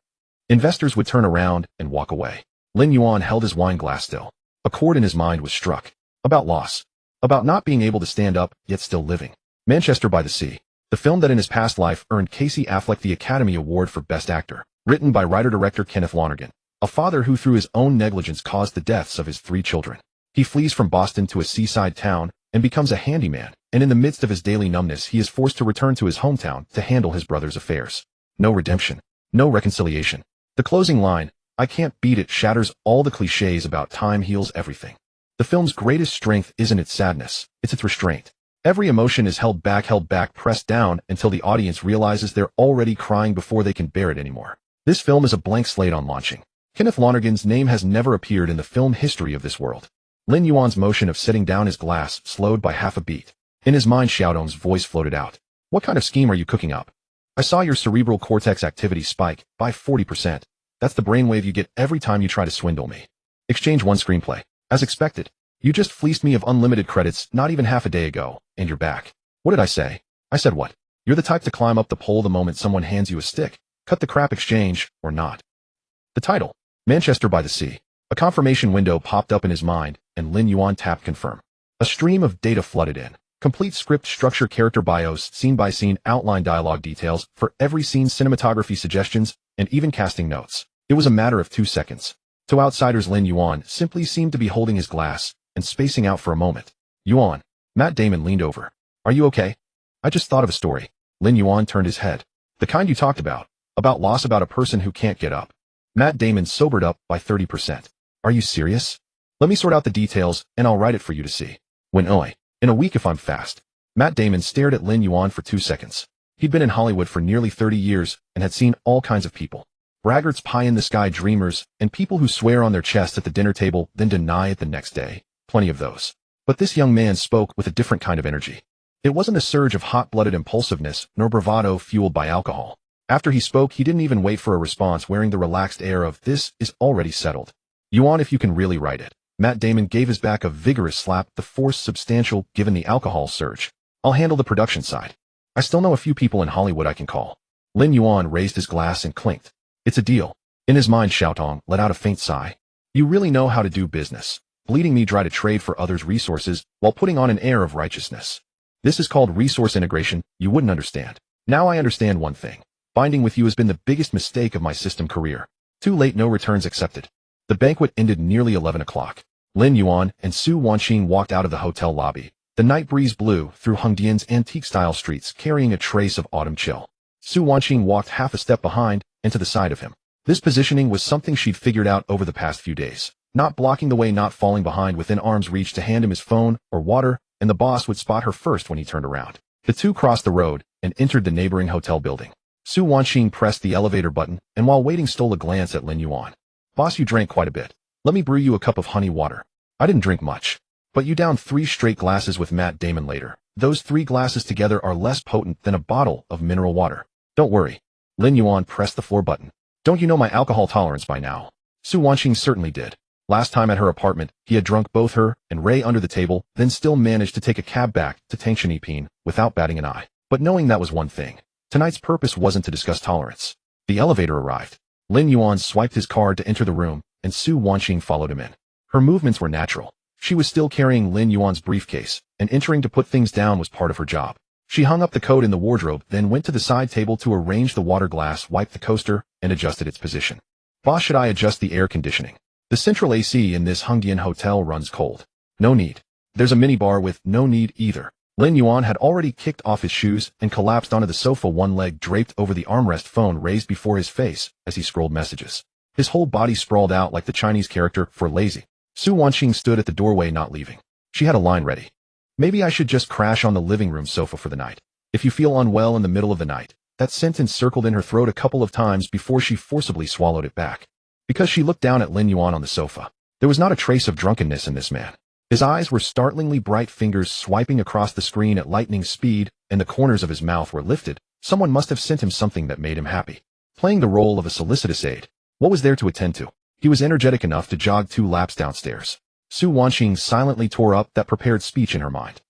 Investors would turn around and walk away. Lin Yuan held his wine glass still. A chord in his mind was struck. About loss. About not being able to stand up, yet still living. Manchester by the Sea. The film that in his past life earned Casey Affleck the Academy Award for Best Actor. Written by writer-director Kenneth Lonergan. A father who through his own negligence caused the deaths of his 3 children. He flees from Boston to a seaside town and becomes a handyman, and in the midst of his daily numbness he is forced to return to his hometown to handle his brother's affairs. No redemption. No reconciliation. The closing line, I can't beat it, shatters all the cliches about time heals everything. The film's greatest strength isn't its sadness, it's its restraint. Every emotion is held back, pressed down until the audience realizes they're already crying before they can bear it anymore. This film is a blank slate on launching. Kenneth Lonergan's name has never appeared in the film history of this world. Lin Yuan's motion of setting down his glass slowed by half a beat. In his mind, Xiaodong's voice floated out. What kind of scheme are you cooking up? I saw your cerebral cortex activity spike by 40%. That's the brainwave you get every time you try to swindle me. Exchange 1 screenplay. As expected. You just fleeced me of unlimited credits not even half a day ago, and you're back. What did I say? I said what? You're the type to climb up the pole the moment someone hands you a stick. Cut the crap, exchange, or not. The title. Manchester by the Sea. A confirmation window popped up in his mind, and Lin Yuan tapped confirm. A stream of data flooded in. Complete script structure, character bios, scene-by-scene outline, dialogue details for every scene, cinematography suggestions, and even casting notes. It was a matter of 2 seconds. To outsiders, Lin Yuan simply seemed to be holding his glass and spacing out for a moment. Yuan. Matt Damon leaned over. Are you okay? I just thought of a story. Lin Yuan turned his head. The kind you talked about. About loss, about a person who can't get up. Matt Damon sobered up by 30%. Are you serious? Let me sort out the details and I'll write it for you to see. In a week if I'm fast. Matt Damon stared at Lin Yuan for 2 seconds. He'd been in Hollywood for nearly 30 years and had seen all kinds of people. Braggarts, pie-in-the-sky dreamers, and people who swear on their chest at the dinner table then deny it the next day. Plenty of those. But this young man spoke with a different kind of energy. It wasn't a surge of hot-blooded impulsiveness nor bravado fueled by alcohol. After he spoke, he didn't even wait for a response, wearing the relaxed air of, this is already settled. Yuan, if you can really write it. Matt Damon gave his back a vigorous slap, the force substantial given the alcohol surge. I'll handle the production side. I still know a few people in Hollywood I can call. Lin Yuan raised his glass and clinked. It's a deal. In his mind, Xiaotong let out a faint sigh. You really know how to do business. Bleeding me dry to trade for others' resources while putting on an air of righteousness. This is called resource integration. You wouldn't understand. Now I understand one thing. Binding with you has been the biggest mistake of my system career. Too late, no returns accepted. The banquet ended nearly 11 o'clock. Lin Yuan and Su Wanqing walked out of the hotel lobby. The night breeze blew through Hongdian's antique-style streets, carrying a trace of autumn chill. Su Wanqing walked half a step behind and to the side of him. This positioning was something she'd figured out over the past few days. Not blocking the way, not falling behind, within arm's reach to hand him his phone or water, and the boss would spot her first when he turned around. The two crossed the road and entered the neighboring hotel building. Su Wanqing pressed the elevator button and while waiting stole a glance at Lin Yuan. Boss, you drank quite a bit. Let me brew you a cup of honey water. I didn't drink much. But you downed 3 straight glasses with Matt Damon later. Those 3 glasses together are less potent than a bottle of mineral water. Don't worry. Lin Yuan pressed the floor button. Don't you know my alcohol tolerance by now? Su Wanqing certainly did. Last time at her apartment, he had drunk both her and Ray under the table, then still managed to take a cab back to Tangshaniping without batting an eye. But knowing that was one thing. Tonight's purpose wasn't to discuss tolerance. The elevator arrived. Lin Yuan swiped his card to enter the room, and Su Wanqing followed him in. Her movements were natural. She was still carrying Lin Yuan's briefcase, and entering to put things down was part of her job. She hung up the coat in the wardrobe, then went to the side table to arrange the water glass, wiped the coaster, and adjusted its position. Boss, should I adjust the air conditioning? The central AC in this Hongdian hotel runs cold. No need. There's a minibar with no need either. Lin Yuan had already kicked off his shoes and collapsed onto the sofa, one leg draped over the armrest, phone raised before his face as he scrolled messages. His whole body sprawled out like the Chinese character for lazy. Su Wanqing stood at the doorway, not leaving. She had a line ready. Maybe I should just crash on the living room sofa for the night. If you feel unwell in the middle of the night. That sentence circled in her throat a couple of times before she forcibly swallowed it back. Because she looked down at Lin Yuan on the sofa. There was not a trace of drunkenness in this man. His eyes were startlingly bright, fingers swiping across the screen at lightning speed, and the corners of his mouth were lifted. Someone must have sent him something that made him happy. Playing the role of a solicitous aide. What was there to attend to? He was energetic enough to jog 2 laps downstairs. Su Wanqing silently tore up that prepared speech in her mind.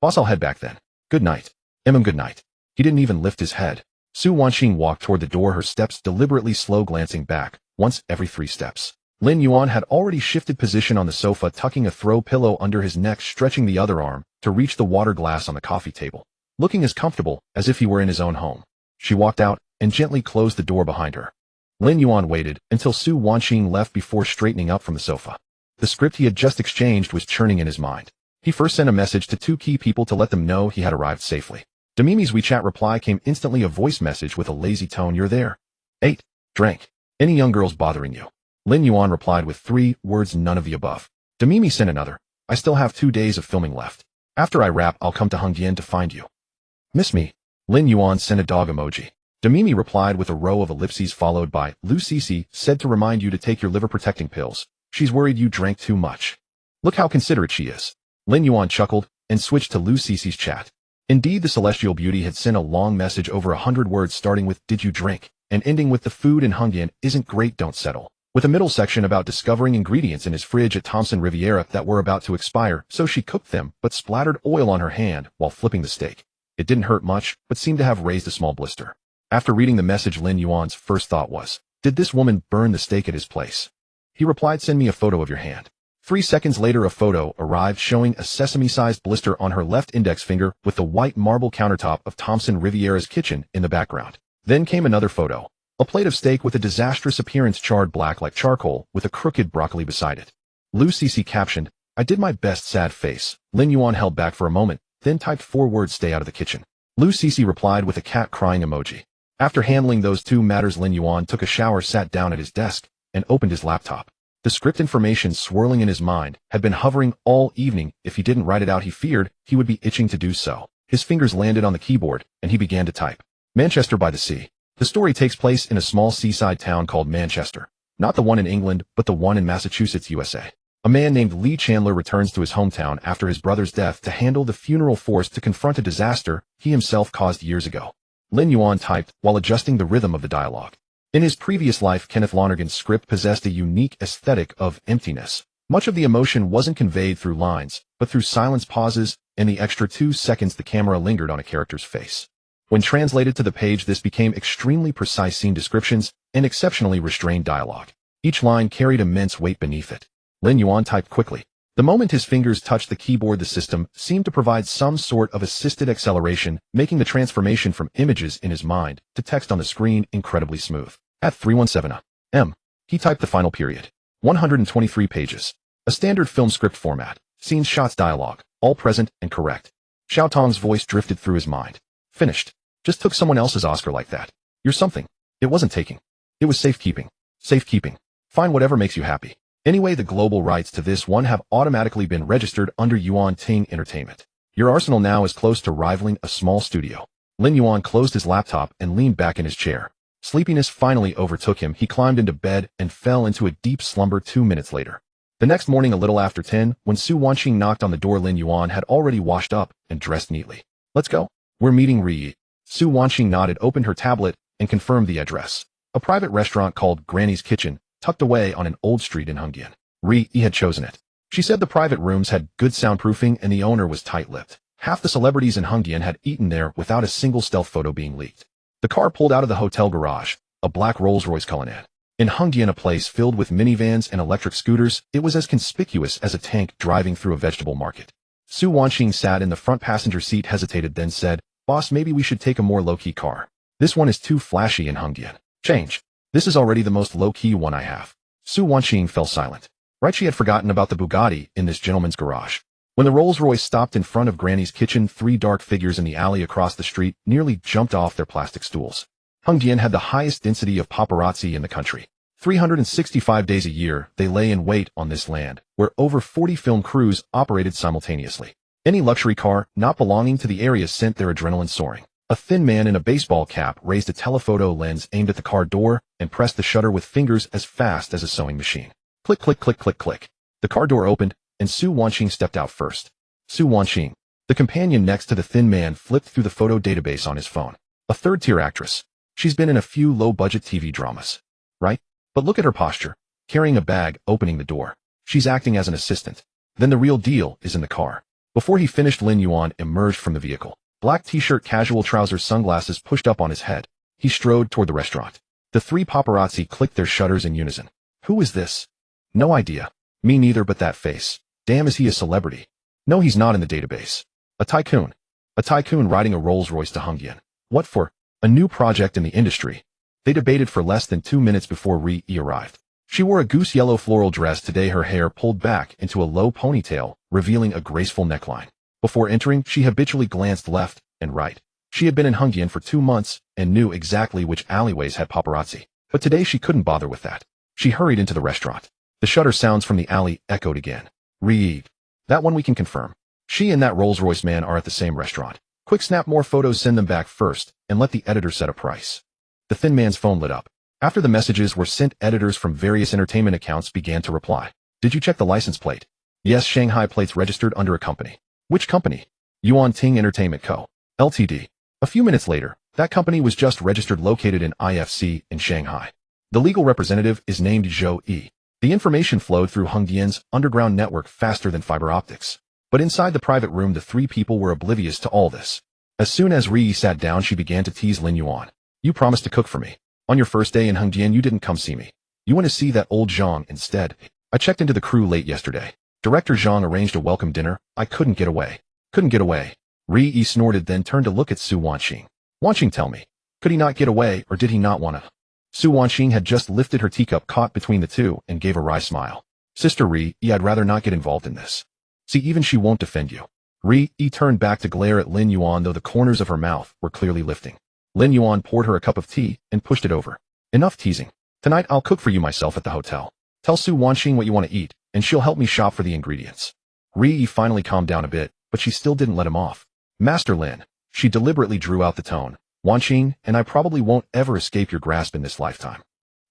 Boss, I'll head back then. Good night. Good night. He didn't even lift his head. Su Wanqing walked toward the door, her steps deliberately slow, glancing back, once every 3 steps. Lin Yuan had already shifted position on the sofa, tucking a throw pillow under his neck, stretching the other arm to reach the water glass on the coffee table, looking as comfortable as if he were in his own home. She walked out and gently closed the door behind her. Lin Yuan waited until Su Wanqing left before straightening up from the sofa. The script he had just exchanged was churning in his mind. He first sent a message to 2 key people to let them know he had arrived safely. Demimi's WeChat reply came instantly, a voice message with a lazy tone. You're there. 8. Drank. Any young girls bothering you? Lin Yuan replied with 3 words, none of the above. Demimi sent another. I still have 2 days of filming left. After I wrap, I'll come to Hongdian to find you. Miss me? Lin Yuan sent a dog emoji. Demimi replied with a row of ellipses followed by, Lu Cici said to remind you to take your liver-protecting pills. She's worried you drank too much. Look how considerate she is. Lin Yuan chuckled and switched to Lu Cici's chat. Indeed, the celestial beauty had sent a long message over 100 words starting with, did you drink? And ending with, the food in Hongdian isn't great, don't settle. With a middle section about discovering ingredients in his fridge at Thompson Riviera that were about to expire, so she cooked them but splattered oil on her hand while flipping the steak. It didn't hurt much, but seemed to have raised a small blister. After reading the message, Lin Yuan's first thought was, did this woman burn the steak at his place? He replied, send me a photo of your hand. 3 seconds later, a photo arrived showing a sesame-sized blister on her left index finger with the white marble countertop of Thompson Riviera's kitchen in the background. Then came another photo, A plate of steak with a disastrous appearance charred black like charcoal with a crooked broccoli beside it. Lu Cece captioned, "I did my best, sad face." Lin Yuan held back for a moment, then typed 4 words, "Stay out of the kitchen." Lu Cece replied with a cat crying emoji. After handling those 2 matters, Lin Yuan took a shower, sat down at his desk, and opened his laptop. The script information swirling in his mind had been hovering all evening. If he didn't write it out, he feared he would be itching to do so. His fingers landed on the keyboard, and he began to type. Manchester by the Sea. The story takes place in a small seaside town called Manchester. Not the one in England, but the one in Massachusetts, USA. A man named Lee Chandler returns to his hometown after his brother's death to handle the funeral forced to confront a disaster he himself caused years ago. Lin Yuan typed while adjusting the rhythm of the dialogue. In his previous life, Kenneth Lonergan's script possessed a unique aesthetic of emptiness. Much of the emotion wasn't conveyed through lines, but through silence, pauses, and the extra 2 seconds the camera lingered on a character's face. When translated to the page, this became extremely precise scene descriptions and exceptionally restrained dialogue. Each line carried immense weight beneath it. Lin Yuan typed quickly. The moment his fingers touched the keyboard, the system seemed to provide some sort of assisted acceleration, making the transformation from images in his mind to text on the screen incredibly smooth. At 317 m, he typed the final period. 123 pages. A standard film script format. Scenes, shots, dialogue, all present and correct. Xiao Tong's voice drifted through his mind. Finished. Just took someone else's Oscar like that. You're something. It wasn't taking. It was safekeeping. Safekeeping. Find whatever makes you happy. Anyway, the global rights to this one have automatically been registered under Yuan Ting Entertainment. Your arsenal now is close to rivaling a small studio. Lin Yuan closed his laptop and leaned back in his chair. Sleepiness finally overtook him. He climbed into bed and fell into a deep slumber 2 minutes later. The next morning, a little after 10, when Su Wanqing knocked on the door, Lin Yuan had already washed up and dressed neatly. Let's go. We're meeting Ri. Su Wanqing nodded, opened her tablet, and confirmed the address. A private restaurant called Granny's Kitchen, tucked away on an old street in Hongyan. Ri had chosen it. She said the private rooms had good soundproofing and the owner was tight-lipped. Half the celebrities in Hongyan had eaten there without a single stealth photo being leaked. The car pulled out of the hotel garage, a black Rolls-Royce Cullinan. In Hongyan, a place filled with minivans and electric scooters, it was as conspicuous as a tank driving through a vegetable market. Su Wanqing sat in the front passenger seat, hesitated, then said, "Boss, maybe we should take a more low-key car. This one is too flashy in Hongyan. Change. This is already the most low-key one I have." Su Wanqing fell silent. Right, she had forgotten about the Bugatti in this gentleman's garage. When the Rolls-Royce stopped in front of Granny's Kitchen, 3 dark figures in the alley across the street nearly jumped off their plastic stools. Hongyan had the highest density of paparazzi in the country. 365 days a year, they lay in wait on this land, where over 40 film crews operated simultaneously. Any luxury car not belonging to the area sent their adrenaline soaring. A thin man in a baseball cap raised a telephoto lens aimed at the car door and pressed the shutter with fingers as fast as a sewing machine. Click, click, click, click, click. The car door opened, and Su Wanqing stepped out first. Su Wanqing, the companion next to the thin man, flipped through the photo database on his phone. A third-tier actress. She's been in a few low-budget TV dramas. Right? But look at her posture, carrying a bag, opening the door. She's acting as an assistant. Then the real deal is in the car. Before he finished, Lin Yuan emerged from the vehicle. Black t-shirt, casual trousers, sunglasses pushed up on his head. He strode toward the restaurant. The 3 paparazzi clicked their shutters in unison. Who is this? No idea. Me neither, but that face. Damn, is he a celebrity? No, he's not in the database. A tycoon. A tycoon riding a Rolls-Royce to Hongyan. What for? A new project in the industry. They debated for less than 2 minutes before Ri arrived. She wore a goose yellow floral dress today, her hair pulled back into a low ponytail, revealing a graceful neckline. Before entering, she habitually glanced left and right. She had been in Hongyan for 2 months and knew exactly which alleyways had paparazzi. But today she couldn't bother with that. She hurried into the restaurant. The shutter sounds from the alley echoed again. Ri. That one we can confirm. She and that Rolls-Royce man are at the same restaurant. Quick, snap more photos, send them back first, and let the editor set a price. The thin man's phone lit up. After the messages were sent, editors from various entertainment accounts began to reply. Did you check the license plate? Yes, Shanghai plates registered under a company. Which company? Yuan Ting Entertainment Co. Ltd. A few minutes later, that company was just registered, located in IFC in Shanghai. The legal representative is named Zhou Yi. The information flowed through Hongyan's underground network faster than fiber optics. But inside the private room, the 3 people were oblivious to all this. As soon as Ri sat down, she began to tease Lin Yuan. You promised to cook for me. On your first day in Hongyan, you didn't come see me. You went to see that old Zhang instead. I checked into the crew late yesterday. Director Zhang arranged a welcome dinner. I couldn't get away. Couldn't get away. Ri snorted, then turned to look at Su Wanqing. Wanqing, tell me. Could he not get away, or did he not want to? Su Wanxing had just lifted her teacup caught between the two and gave a wry smile. Sister Ri, I'd rather not get involved in this. See, even she won't defend you. Ri turned back to glare at Lin Yuan, though the corners of her mouth were clearly lifting. Lin Yuan poured her a cup of tea and pushed it over. Enough teasing. Tonight I'll cook for you myself at the hotel. Tell Su Wanxing what you want to eat, and she'll help me shop for the ingredients. Ri finally calmed down a bit, but she still didn't let him off. Master Lin. She deliberately drew out the tone. Wanxing, and I probably won't ever escape your grasp in this lifetime.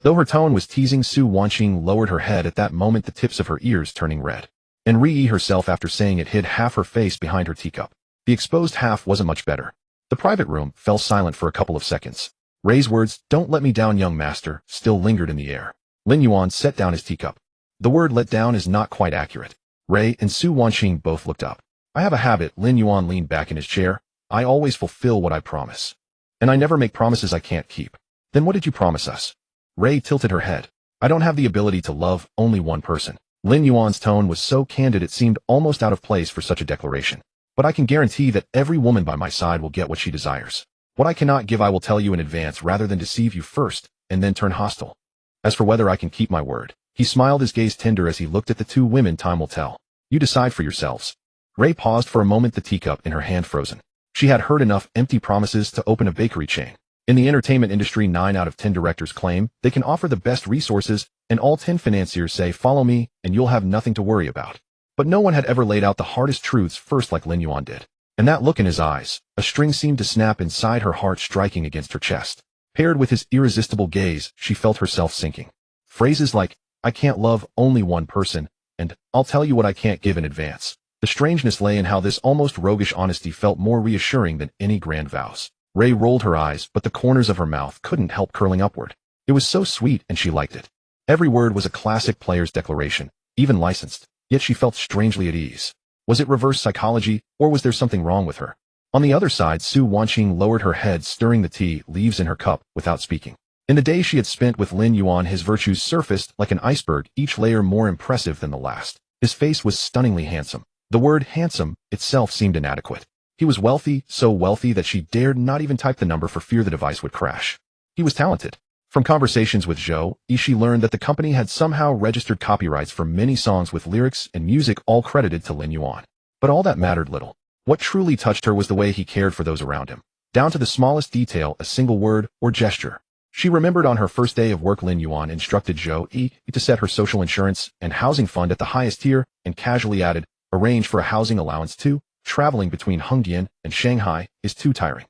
Though her tone was teasing, Su Wanxing lowered her head at that moment, the tips of her ears turning red. And Ri herself, after saying it, hid half her face behind her teacup. The exposed half wasn't much better. The private room fell silent for a couple of seconds. Rei's words, "Don't let me down, young master," still lingered in the air. Lin Yuan set down his teacup. The word let down is not quite accurate. Rei and Su Wanxing both looked up. I have a habit. Lin Yuan leaned back in his chair. I always fulfill what I promise. And I never make promises I can't keep. Then what did you promise us? Rei tilted her head. I don't have the ability to love only one person. Lin Yuan's tone was so candid it seemed almost out of place for such a declaration. But I can guarantee that every woman by my side will get what she desires. What I cannot give I will tell you in advance rather than deceive you first and then turn hostile. As for whether I can keep my word, he smiled, his gaze tender as he looked at the two women. Time will tell. You decide for yourselves. Rei paused for a moment, the teacup in her hand frozen. She had heard enough empty promises to open a bakery chain. In the entertainment industry, 9 out of 10 directors claim they can offer the best resources, and all 10 financiers say, follow me, and you'll have nothing to worry about. But no one had ever laid out the hardest truths first like Lin Yuan did. And that look in his eyes, a string seemed to snap inside her heart, striking against her chest. Paired with his irresistible gaze, she felt herself sinking. Phrases like, I can't love only one person, and I'll tell you what I can't give in advance. The strangeness lay in how this almost roguish honesty felt more reassuring than any grand vows. Rei rolled her eyes, but the corners of her mouth couldn't help curling upward. It was so sweet, and she liked it. Every word was a classic player's declaration, even licensed, yet she felt strangely at ease. Was it reverse psychology, or was there something wrong with her? On the other side, Su Wanxing lowered her head, stirring the tea leaves in her cup without speaking. In the day she had spent with Lin Yuan, his virtues surfaced like an iceberg, each layer more impressive than the last. His face was stunningly handsome. The word handsome itself seemed inadequate. He was wealthy, so wealthy that she dared not even type the number for fear the device would crash. He was talented. From conversations with Zhou, she learned that the company had somehow registered copyrights for many songs with lyrics and music all credited to Lin Yuan. But all that mattered little. What truly touched her was the way he cared for those around him. Down to the smallest detail, a single word or gesture. She remembered on her first day of work, Lin Yuan instructed Zhou to set her social insurance and housing fund at the highest tier, and casually added, arrange for a housing allowance too. Traveling between Hengdian and Shanghai is too tiring.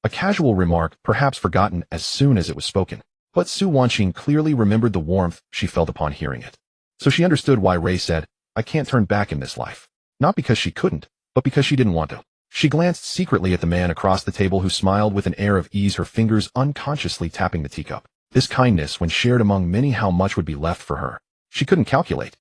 A casual remark, perhaps forgotten as soon as it was spoken. But Su Wanxing clearly remembered the warmth she felt upon hearing it. So she understood why Rei said, I can't turn back in this life. Not because she couldn't, but because she didn't want to. She glanced secretly at the man across the table, who smiled with an air of ease, her fingers unconsciously tapping the teacup. This kindness, when shared among many, how much would be left for her? She couldn't calculate.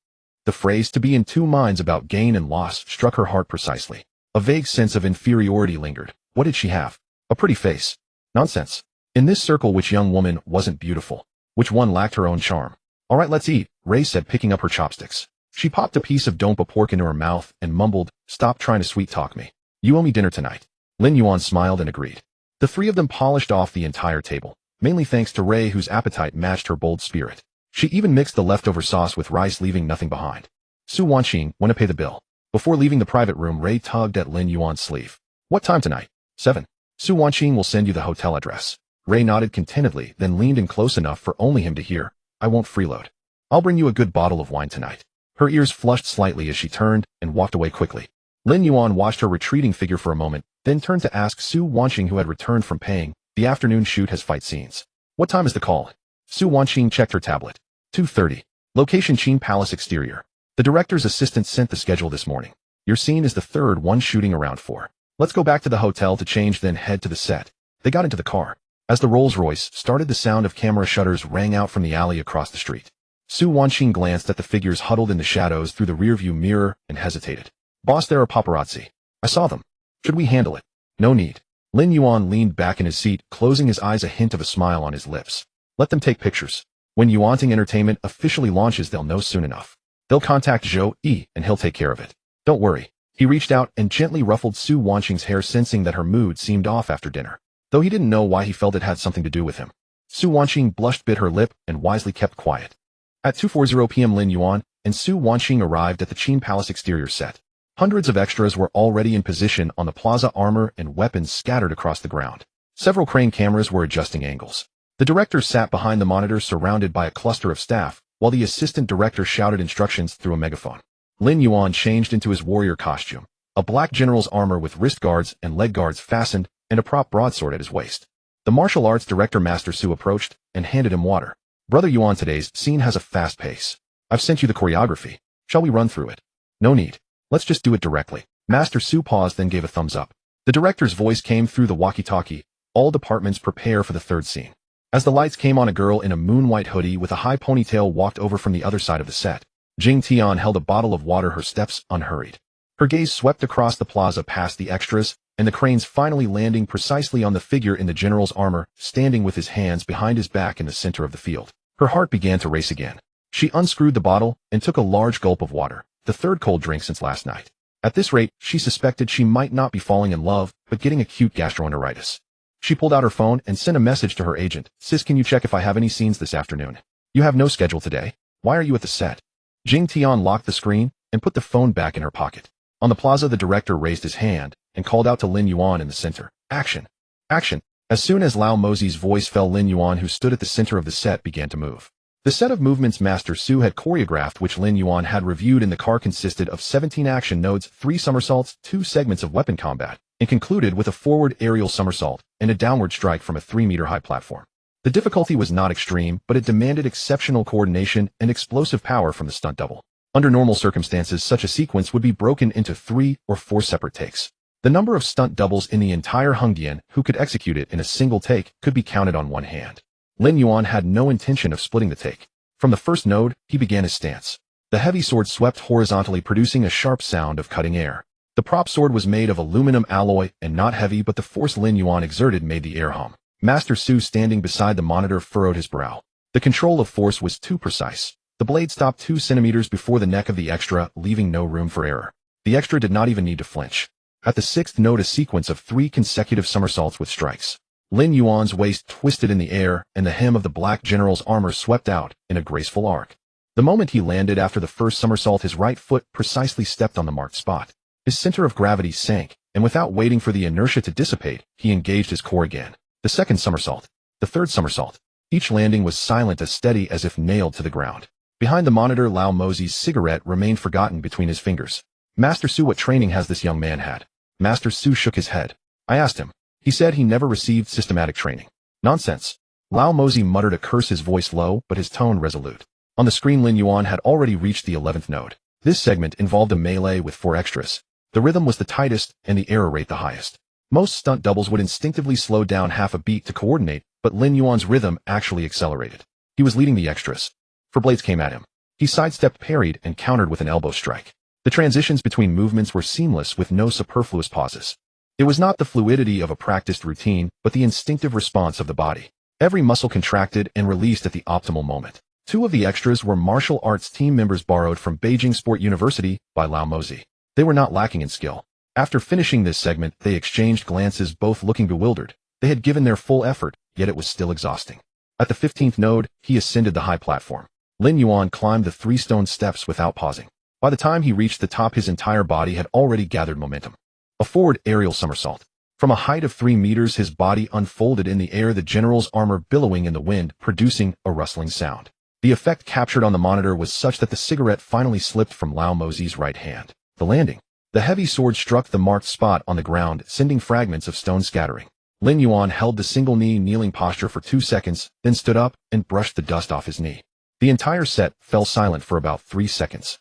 The phrase, to be in two minds about gain and loss, struck her heart precisely. A vague sense of inferiority lingered. What did she have? A pretty face. Nonsense. In this circle, which young woman wasn't beautiful? Which one lacked her own charm? All right, let's eat, Rei said, picking up her chopsticks. She popped a piece of dompa pork into her mouth and mumbled, stop trying to sweet-talk me. You owe me dinner tonight. Lin Yuan smiled and agreed. The three of them polished off the entire table, mainly thanks to Rei, whose appetite matched her bold spirit. She even mixed the leftover sauce with rice, leaving nothing behind. Su Wanxing, want to pay the bill? Before leaving the private room, Rei tugged at Lin Yuan's sleeve. What time tonight? 7. Su Wanxing will send you the hotel address. Rei nodded contentedly, then leaned in close enough for only him to hear. I won't freeload. I'll bring you a good bottle of wine tonight. Her ears flushed slightly as she turned and walked away quickly. Lin Yuan watched her retreating figure for a moment, then turned to ask Su Wanxing, who had returned from paying. The afternoon shoot has fight scenes. What time is the call? Su Wanxing checked her tablet. 2:30. Location, Qin Palace exterior. The director's assistant sent the schedule this morning. Your scene is the third one, shooting around 4. Let's go back to the hotel to change, then head to the set. They got into the car. As the Rolls-Royce started, the sound of camera shutters rang out from the alley across the street. Su Wanxing glanced at the figures huddled in the shadows through the rearview mirror and hesitated. Boss, there are paparazzi. I saw them. Should we handle it? No need. Lin Yuan leaned back in his seat, closing his eyes, a hint of a smile on his lips. Let them take pictures. When Yuanting Entertainment officially launches, they'll know soon enough. They'll contact Zhou and he'll take care of it. Don't worry. He reached out and gently ruffled Su Wanxing's hair, sensing that her mood seemed off after dinner. Though he didn't know why, he felt it had something to do with him. Su Wanqing blushed, bit her lip, and wisely kept quiet. At 2:40 p.m. Lin Yuan and Su Wanqing arrived at the Qin Palace exterior set. Hundreds of extras were already in position on the plaza, armor and weapons scattered across the ground. Several crane cameras were adjusting angles. The director sat behind the monitor surrounded by a cluster of staff, while the assistant director shouted instructions through a megaphone. Lin Yuan changed into his warrior costume, a black general's armor with wrist guards and leg guards fastened, and a prop broadsword at his waist. The martial arts director Master Su approached and handed him water. Brother Yuan, today's scene has a fast pace. I've sent you the choreography. Shall we run through it? No need. Let's just do it directly. Master Su paused, then gave a thumbs up. The director's voice came through the walkie-talkie. All departments prepare for the third scene. As the lights came on, a girl in a moon-white hoodie with a high ponytail walked over from the other side of the set. Jing Tian held a bottle of water, her steps unhurried. Her gaze swept across the plaza past the extras, and the cranes finally landing precisely on the figure in the general's armor, standing with his hands behind his back in the center of the field. Her heart began to race again. She unscrewed the bottle and took a large gulp of water, the third cold drink since last night. At this rate, she suspected she might not be falling in love, but getting acute gastroenteritis. She pulled out her phone and sent a message to her agent. Sis, can you check if I have any scenes this afternoon? You have no schedule today. Why are you at the set? Jing Tian locked the screen and put the phone back in her pocket. On the plaza, the director raised his hand and called out to Lin Yuan in the center. Action! Action! As soon as Lao Mozi's voice fell, Lin Yuan, who stood at the center of the set, began to move. The set of movements Master Su had choreographed, which Lin Yuan had reviewed in the car, consisted of 17 action nodes, 3 somersaults, 2 segments of weapon combat, and concluded with a forward aerial somersault and a downward strike from a 3-meter-high platform. The difficulty was not extreme, but it demanded exceptional coordination and explosive power from the stunt double. Under normal circumstances, such a sequence would be broken into 3 or 4 separate takes. The number of stunt doubles in the entire Hongdian who could execute it in a single take could be counted on one hand. Lin Yuan had no intention of splitting the take. From the first node, he began his stance. The heavy sword swept horizontally, producing a sharp sound of cutting air. The prop sword was made of aluminum alloy and not heavy, but the force Lin Yuan exerted made the air hum. Master Su, standing beside the monitor, furrowed his brow. The control of force was too precise. The blade stopped 2 centimeters before the neck of the extra, leaving no room for error. The extra did not even need to flinch. At the 6th node, a sequence of 3 consecutive somersaults with strikes. Lin Yuan's waist twisted in the air, and the hem of the black general's armor swept out in a graceful arc. The moment he landed after the first somersault, his right foot precisely stepped on the marked spot. His center of gravity sank, and without waiting for the inertia to dissipate, he engaged his core again. The second somersault. The third somersault. Each landing was silent, as steady as if nailed to the ground. Behind the monitor, Lao Mozi's cigarette remained forgotten between his fingers. Master Su, what training has this young man had? Master Su shook his head. I asked him. He said he never received systematic training. Nonsense. Lao Mozi muttered a curse, his voice low, but his tone resolute. On the screen, Lin Yuan had already reached the 11th node. This segment involved a melee with 4 extras. The rhythm was the tightest and the error rate the highest. Most stunt doubles would instinctively slow down half a beat to coordinate, but Lin Yuan's rhythm actually accelerated. He was leading the extras. 4 blades came at him. He sidestepped, parried, and countered with an elbow strike. The transitions between movements were seamless with no superfluous pauses. It was not the fluidity of a practiced routine, but the instinctive response of the body. Every muscle contracted and released at the optimal moment. 2 of the extras were martial arts team members borrowed from Beijing Sport University by Lao Mozi. They were not lacking in skill. After finishing this segment, they exchanged glances, both looking bewildered. They had given their full effort, yet it was still exhausting. At the 15th node, he ascended the high platform. Lin Yuan climbed the 3 stone steps without pausing. By the time he reached the top, his entire body had already gathered momentum. A forward aerial somersault. From a height of 3 meters, his body unfolded in the air, the general's armor billowing in the wind, producing a rustling sound. The effect captured on the monitor was such that the cigarette finally slipped from Lao Mozi's right hand. The landing. The heavy sword struck the marked spot on the ground, sending fragments of stone scattering. Lin Yuan held the single knee kneeling posture for 2 seconds, then stood up and brushed the dust off his knee. The entire set fell silent for about 3 seconds.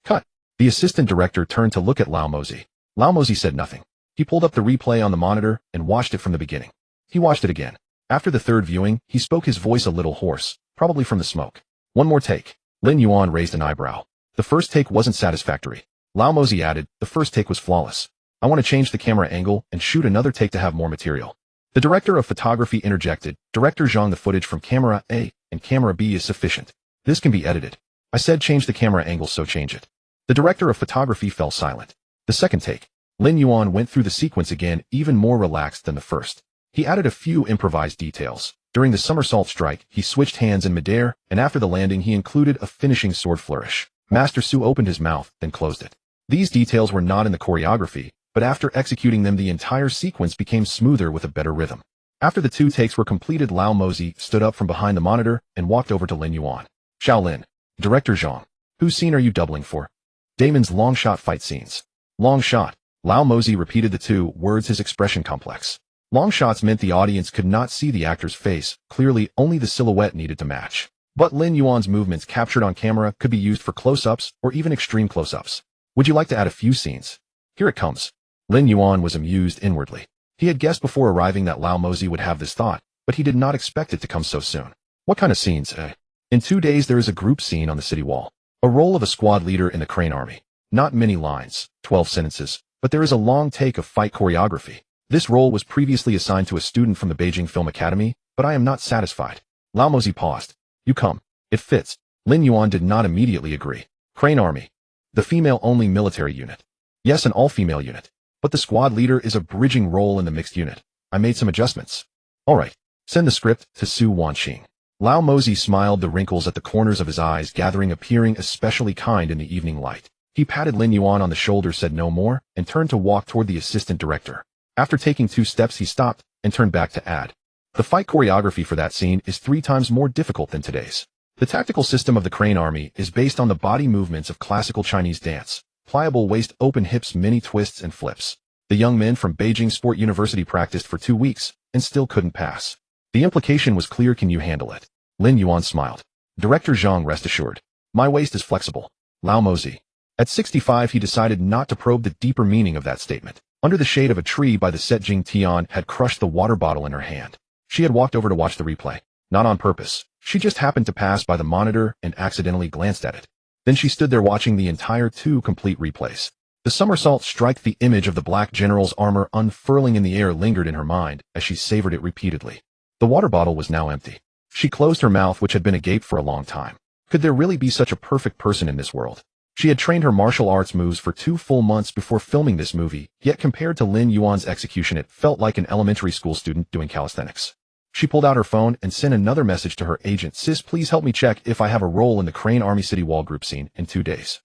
Cut. The assistant director turned to look at Lao Mozi. Lao Mozi said nothing. He pulled up the replay on the monitor and watched it from the beginning. He watched it again. After the 3rd viewing, he spoke, his voice a little hoarse, probably from the smoke. One more take. Lin Yuan raised an eyebrow. The first take wasn't satisfactory. Lao Mozi added, the first take was flawless. I want to change the camera angle and shoot another take to have more material. The director of photography interjected, Director Zhang, the footage from camera A and camera B is sufficient. This can be edited. I said change the camera angle, so change it. The director of photography fell silent. The second take. Lin Yuan went through the sequence again, even more relaxed than the first. He added a few improvised details. During the somersault strike, he switched hands in midair, and after the landing he included a finishing sword flourish. Master Su opened his mouth, then closed it. These details were not in the choreography, but after executing them the entire sequence became smoother with a better rhythm. After the 2 takes were completed, Lao Mozi stood up from behind the monitor and walked over to Lin Yuan. Shaolin. Director Zhang. Whose scene are you doubling for? Damon's long shot fight scenes. Long shot. Lao Mozi repeated the 2 words, his expression complex. Long shots meant the audience could not see the actor's face, clearly only the silhouette needed to match. But Lin Yuan's movements captured on camera could be used for close-ups or even extreme close-ups. Would you like to add a few scenes? Here it comes. Lin Yuan was amused inwardly. He had guessed before arriving that Lao Mozi would have this thought, but he did not expect it to come so soon. What kind of scenes, eh? In 2 days there is a group scene on the city wall. A role of a squad leader in the Crane Army. Not many lines, 12 sentences, but there is a long take of fight choreography. This role was previously assigned to a student from the Beijing Film Academy, but I am not satisfied. Lao Mozi paused. You come. It fits. Lin Yuan did not immediately agree. Crane Army. The female-only military unit. Yes, an all-female unit. But the squad leader is a bridging role in the mixed unit. I made some adjustments. Alright. Send the script to Su Wanqing. Lao Mozi smiled, the wrinkles at the corners of his eyes gathering, appearing especially kind in the evening light. He patted Lin Yuan on the shoulder, said no more, and turned to walk toward the assistant director. After taking 2 steps he stopped and turned back to add. The fight choreography for that scene is 3 times more difficult than today's. The tactical system of the Crane Army is based on the body movements of classical Chinese dance. Pliable waist, open hips, mini twists and flips. The young men from Beijing Sport University practiced for 2 weeks and still couldn't pass. The implication was clear. Can you handle it? Lin Yuan smiled. Director Zhang, rest assured. My waist is flexible. Lao Mozi. At 65 he decided not to probe the deeper meaning of that statement. Under the shade of a tree by the set, Jing Tian had crushed the water bottle in her hand. She had walked over to watch the replay. Not on purpose. She just happened to pass by the monitor and accidentally glanced at it. Then she stood there watching the entire 2 complete replays. The somersault strike, the image of the black general's armor unfurling in the air lingered in her mind as she savored it repeatedly. The water bottle was now empty. She closed her mouth, which had been agape for a long time. Could there really be such a perfect person in this world? She had trained her martial arts moves for 2 full months before filming this movie, yet compared to Lin Yuan's execution it felt like an elementary school student doing calisthenics. She pulled out her phone and sent another message to her agent. Sis, please help me check if I have a role in the Crane Army City Wall group scene in 2 days.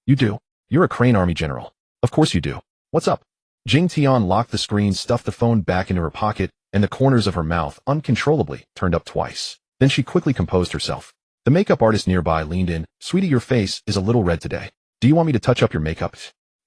You do? You're a Crane Army general. Of course you do. What's up? Jing Tian locked the screen, stuffed the phone back into her pocket, and the corners of her mouth uncontrollably turned up twice. Then she quickly composed herself. The makeup artist nearby leaned in. Sweetie, your face is a little red today. Do you want me to touch up your makeup?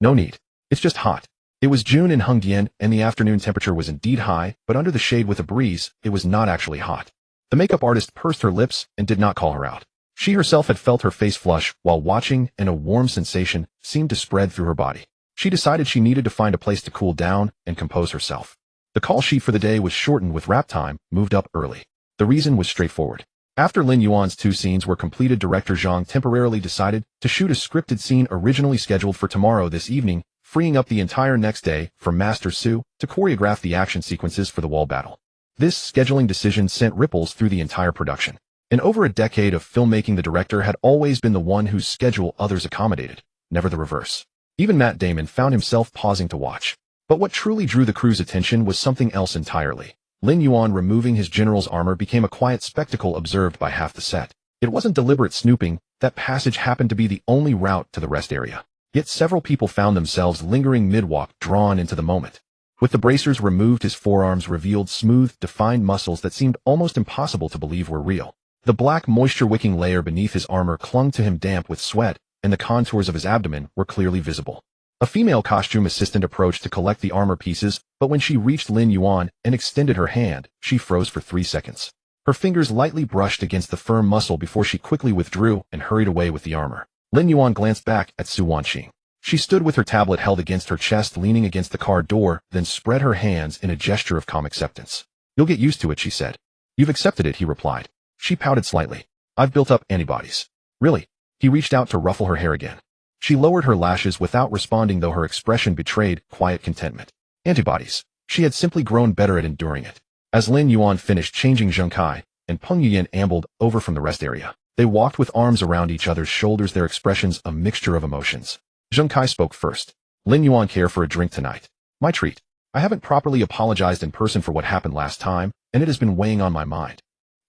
No need. It's just hot. It was June in Hengdian, and the afternoon temperature was indeed high, but under the shade with a breeze, it was not actually hot. The makeup artist pursed her lips and did not call her out. She herself had felt her face flush while watching, and a warm sensation seemed to spread through her body. She decided she needed to find a place to cool down and compose herself. The call sheet for the day was shortened with wrap time moved up early. The reason was straightforward. After Lin Yuan's 2 scenes were completed, Director Zhang temporarily decided to shoot a scripted scene originally scheduled for tomorrow this evening, freeing up the entire next day for Master Su to choreograph the action sequences for the wall battle. This scheduling decision sent ripples through the entire production. In over a decade of filmmaking, the director had always been the one whose schedule others accommodated, never the reverse. Even Matt Damon found himself pausing to watch. But what truly drew the crew's attention was something else entirely. Lin Yuan removing his general's armor became a quiet spectacle observed by half the set. It wasn't deliberate snooping. That passage happened to be the only route to the rest area. Yet several people found themselves lingering mid-walk, drawn into the moment. With the bracers removed, his forearms revealed smooth, defined muscles that seemed almost impossible to believe were real. The black, moisture-wicking layer beneath his armor clung to him damp with sweat, and the contours of his abdomen were clearly visible. A female costume assistant approached to collect the armor pieces, but when she reached Lin Yuan and extended her hand, she froze for 3 seconds. Her fingers lightly brushed against the firm muscle before she quickly withdrew and hurried away with the armor. Lin Yuan glanced back at Su Wanqing. She stood with her tablet held against her chest, leaning against the car door, then spread her hands in a gesture of calm acceptance. You'll get used to it, she said. You've accepted it, he replied. She pouted slightly. I've built up antibodies. Really? He reached out to ruffle her hair again. She lowered her lashes without responding, though her expression betrayed quiet contentment. Antibodies. She had simply grown better at enduring it. As Lin Yuan finished changing, Zheng Kai and Peng Yuyan ambled over from the rest area. They walked with arms around each other's shoulders, their expressions a mixture of emotions. Zheng Kai spoke first. Lin Yuan, care for a drink tonight? My treat. I haven't properly apologized in person for what happened last time, and it has been weighing on my mind.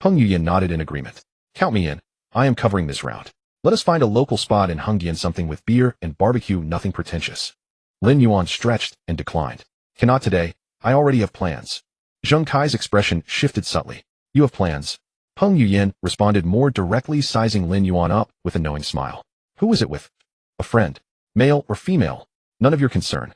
Peng Yuyan nodded in agreement. Count me in. I am covering this round. Let us find a local spot in Hungyan, something with beer and barbecue, nothing pretentious. Lin Yuan stretched and declined. Cannot today. I already have plans. Zheng Kai's expression shifted subtly. You have plans? Peng Yuyan responded more directly, sizing Lin Yuan up with a knowing smile. Who was it with? A friend. Male or female? None of your concern.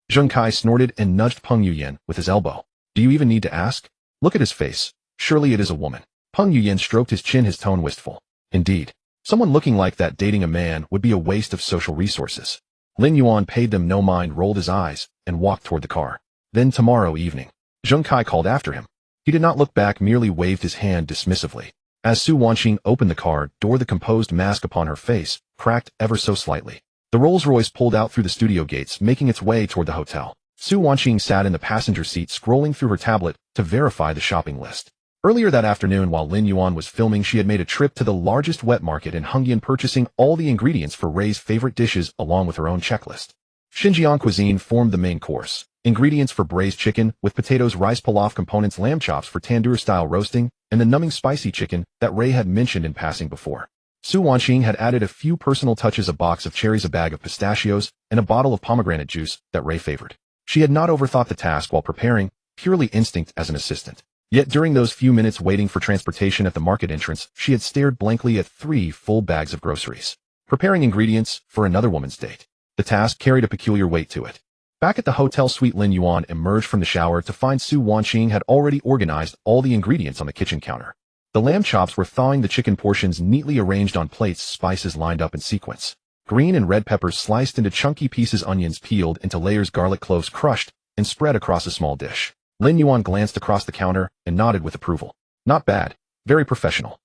Zheng Kai snorted and nudged Peng Yuyan with his elbow. Do you even need to ask? Look at his face. Surely it is a woman. Peng Yuyan stroked his chin, his tone wistful. Indeed. Someone looking like that dating a man would be a waste of social resources. Lin Yuan paid them no mind, rolled his eyes, and walked toward the car. Then tomorrow evening. Zheng Kai called after him. He did not look back, merely waved his hand dismissively. As Su Wanqing opened the car door, the composed mask upon her face cracked ever so slightly. The Rolls-Royce pulled out through the studio gates, making its way toward the hotel. Su Wanqing sat in the passenger seat, scrolling through her tablet to verify the shopping list. Earlier that afternoon, while Lin Yuan was filming, she had made a trip to the largest wet market in Hungyan, purchasing all the ingredients for Ray's favorite dishes along with her own checklist. Xinjiang cuisine formed the main course. Ingredients for braised chicken with potatoes, rice pilaf components, lamb chops for tandoor-style roasting, and the numbing spicy chicken that Ray had mentioned in passing before. Su Wanqing had added a few personal touches: a box of cherries, a bag of pistachios, and a bottle of pomegranate juice that Ray favored. She had not overthought the task while preparing, purely instinct as an assistant. Yet during those few minutes waiting for transportation at the market entrance, she had stared blankly at 3 full bags of groceries. Preparing ingredients for another woman's date. The task carried a peculiar weight to it. Back at the hotel suite, Lin Yuan emerged from the shower to find Su Wanqing had already organized all the ingredients on the kitchen counter. The lamb chops were thawing, the chicken portions neatly arranged on plates, spices lined up in sequence. Green and red peppers sliced into chunky pieces, onions peeled into layers, garlic cloves crushed and spread across a small dish. Lin Yuan glanced across the counter and nodded with approval. Not bad. Very professional.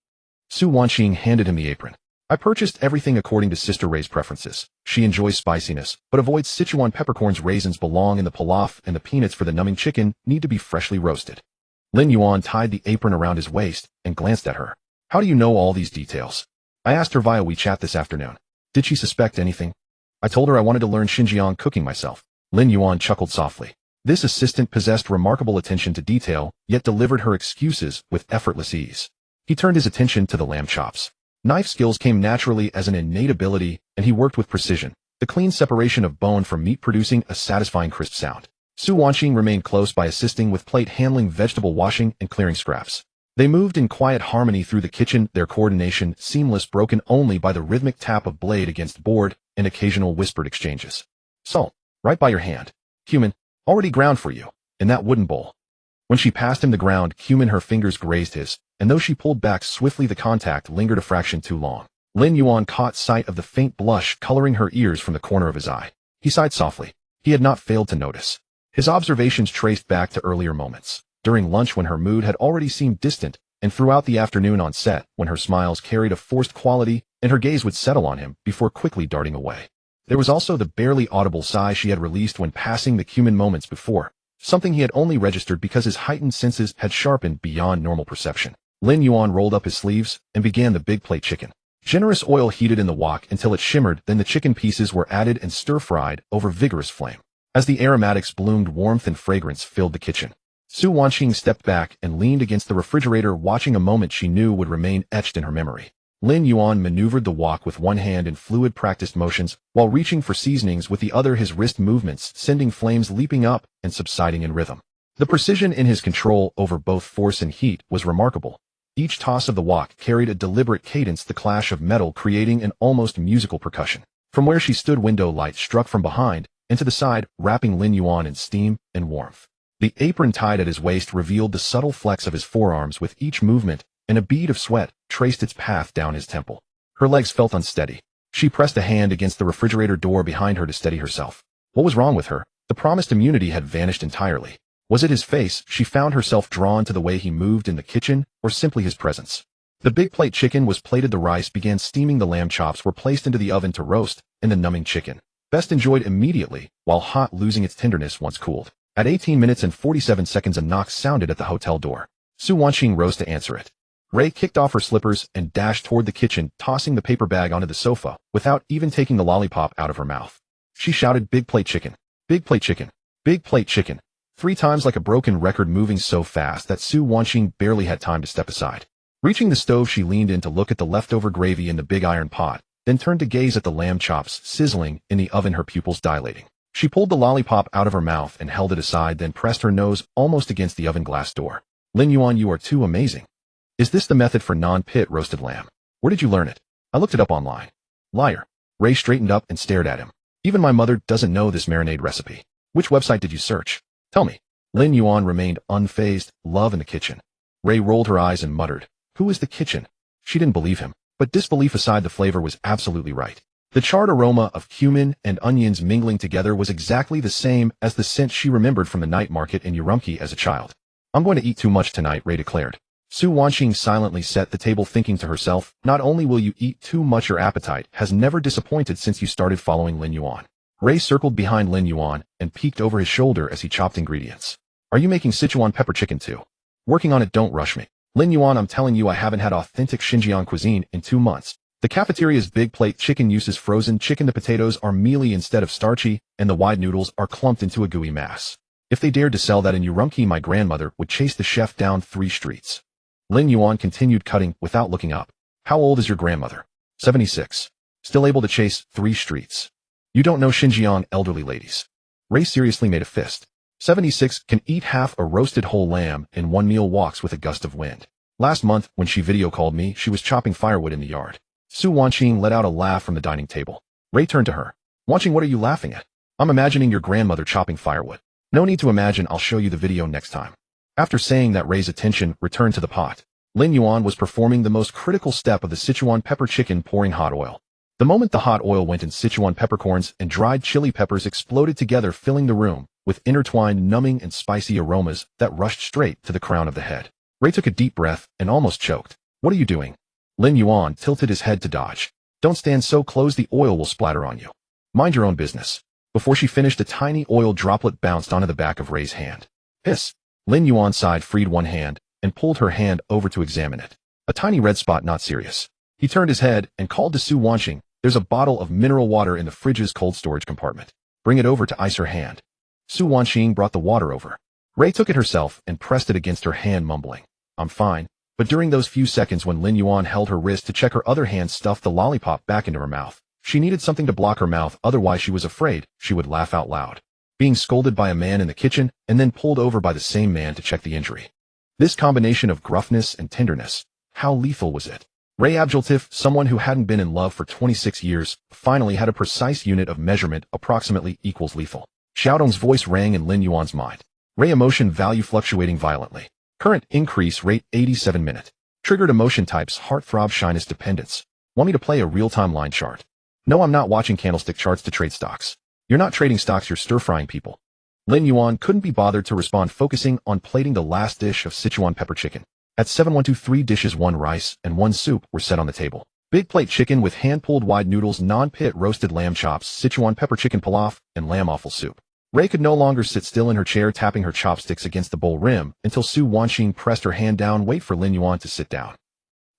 Su Wanqing handed him the apron. I purchased everything according to Sister Ray's preferences. She enjoys spiciness, but avoids Sichuan peppercorns. Raisins belong in the pilaf, and the peanuts for the numbing chicken need to be freshly roasted. Lin Yuan tied the apron around his waist and glanced at her. How do you know all these details? I asked her via WeChat this afternoon. Did she suspect anything? I told her I wanted to learn Xinjiang cooking myself. Lin Yuan chuckled softly. This assistant possessed remarkable attention to detail, yet delivered her excuses with effortless ease. He turned his attention to the lamb chops. Knife skills came naturally as an innate ability, and he worked with precision, the clean separation of bone from meat producing a satisfying crisp sound. Su Wanqing remained close by, assisting with plate handling, vegetable washing, and clearing scraps. They moved in quiet harmony through the kitchen, their coordination seamless, broken only by the rhythmic tap of blade against board and occasional whispered exchanges. Salt, right by your hand. Cumin, already ground for you, in that wooden bowl. When she passed him the ground cumin, her fingers grazed his, and though she pulled back swiftly, the contact lingered a fraction too long. Lin Yuan caught sight of the faint blush coloring her ears from the corner of his eye. He sighed softly. He had not failed to notice. His observations traced back to earlier moments, during lunch when her mood had already seemed distant, and throughout the afternoon on set when her smiles carried a forced quality and her gaze would settle on him before quickly darting away. There was also the barely audible sigh she had released when passing the cumin moments before, something he had only registered because his heightened senses had sharpened beyond normal perception. Lin Yuan rolled up his sleeves and began the big plate chicken. Generous oil heated in the wok until it shimmered, then the chicken pieces were added and stir-fried over vigorous flame. As the aromatics bloomed, warmth and fragrance filled the kitchen. Su Wanqing stepped back and leaned against the refrigerator, watching a moment she knew would remain etched in her memory. Lin Yuan maneuvered the wok with one hand in fluid, practiced motions, while reaching for seasonings with the other, his wrist movements sending flames leaping up and subsiding in rhythm. The precision in his control over both force and heat was remarkable. Each toss of the wok carried a deliberate cadence, the clash of metal creating an almost musical percussion. From where she stood, window light struck from behind and to the side, wrapping Lin Yuan in steam and warmth. The apron tied at his waist revealed the subtle flex of his forearms with each movement, and a bead of sweat traced its path down his temple. Her legs felt unsteady. She pressed a hand against the refrigerator door behind her to steady herself. What was wrong with her? The promised immunity had vanished entirely. Was it his face? She found herself drawn to the way he moved in the kitchen, or simply his presence. The big plate chicken was plated, the rice began steaming, the lamb chops were placed into the oven to roast, and the numbing chicken, best enjoyed immediately, while hot, losing its tenderness once cooled. At 18 minutes and 47 seconds, a knock sounded at the hotel door. Su Wanqing rose to answer it. Ray kicked off her slippers and dashed toward the kitchen, tossing the paper bag onto the sofa, without even taking the lollipop out of her mouth. She shouted, "Big plate chicken! Big plate chicken! Big plate chicken!" 3 times like a broken record, moving so fast that Su Wanqing barely had time to step aside. Reaching the stove, she leaned in to look at the leftover gravy in the big iron pot, then turned to gaze at the lamb chops sizzling in the oven, her pupils dilating. She pulled the lollipop out of her mouth and held it aside, then pressed her nose almost against the oven glass door. Lin Yuan, you are too amazing. Is this the method for non-pit roasted lamb? Where did you learn it? I looked it up online. Liar. Ray straightened up and stared at him. Even my mother doesn't know this marinade recipe. Which website did you search? Tell me. Lin Yuan remained unfazed. Love in the kitchen. Ray rolled her eyes and muttered, who is the kitchen? She didn't believe him. But disbelief aside, the flavor was absolutely right. The charred aroma of cumin and onions mingling together was exactly the same as the scent she remembered from the night market in Urumqi as a child. I'm going to eat too much tonight, Ray declared. Su Wanqing silently set the table, thinking to herself, not only will you eat too much, your appetite has never disappointed since you started following Lin Yuan. Ray circled behind Lin Yuan and peeked over his shoulder as he chopped ingredients. Are you making Sichuan pepper chicken too? Working on it, don't rush me. Lin Yuan, I'm telling you, I haven't had authentic Xinjiang cuisine in 2 months. The cafeteria's big plate chicken uses frozen chicken. The potatoes are mealy instead of starchy, and the wide noodles are clumped into a gooey mass. If they dared to sell that in Urumqi, my grandmother would chase the chef down 3 streets. Lin Yuan continued cutting without looking up. How old is your grandmother? 76. Still able to chase 3 streets. You don't know Xinjiang elderly ladies. Ray seriously made a fist. 76 can eat half a roasted whole lamb in 1 meal, walks with a gust of wind. Last month, when she video called me, she was chopping firewood in the yard. Su Wanqing let out a laugh from the dining table. Ray turned to her. Wanqing, what are you laughing at? I'm imagining your grandmother chopping firewood. No need to imagine, I'll show you the video next time. After saying that, Ray's attention returned to the pot. Lin Yuan was performing the most critical step of the Sichuan pepper chicken, pouring hot oil. The moment the hot oil went in, Sichuan peppercorns and dried chili peppers exploded together, filling the room with intertwined numbing and spicy aromas that rushed straight to the crown of the head. Ray took a deep breath and almost choked. What are you doing? Lin Yuan tilted his head to dodge. Don't stand so close, the oil will splatter on you. Mind your own business. Before she finished, a tiny oil droplet bounced onto the back of Ray's hand. Hiss. Lin Yuan sighed, freed one hand, and pulled her hand over to examine it. A tiny red spot, not serious. He turned his head and called to Su Wanqing, there's a bottle of mineral water in the fridge's cold storage compartment. Bring it over to ice her hand. Su Wanqing brought the water over. Ray took it herself and pressed it against her hand, mumbling, I'm fine. But during those few seconds when Lin Yuan held her wrist to check, her other hand stuffed the lollipop back into her mouth. She needed something to block her mouth, otherwise she was afraid she would laugh out loud. Being scolded by a man in the kitchen and then pulled over by the same man to check the injury. This combination of gruffness and tenderness, how lethal was it? Ray Abdulatif, someone who hadn't been in love for 26 years, finally had a precise unit of measurement, approximately equals lethal. Xiaodong's voice rang in Lin Yuan's mind. Ray emotion value fluctuating violently. Current increase rate 87 minute. Triggered emotion types heartthrob shyness dependence. Want me to play a real-time line chart? No, I'm not watching candlestick charts to trade stocks. You're not trading stocks, you're stir-frying people. Lin Yuan couldn't be bothered to respond, focusing on plating the last dish of Sichuan pepper chicken. At 7:1 3 dishes, 1 rice and 1 soup were set on the table. Big plate chicken with hand-pulled wide noodles, non-pit roasted lamb chops, Sichuan pepper chicken pilaf, and lamb offal soup. Ray could no longer sit still in her chair, tapping her chopsticks against the bowl rim until Su Wanqing pressed her hand down. Wait for Lin Yuan to sit down.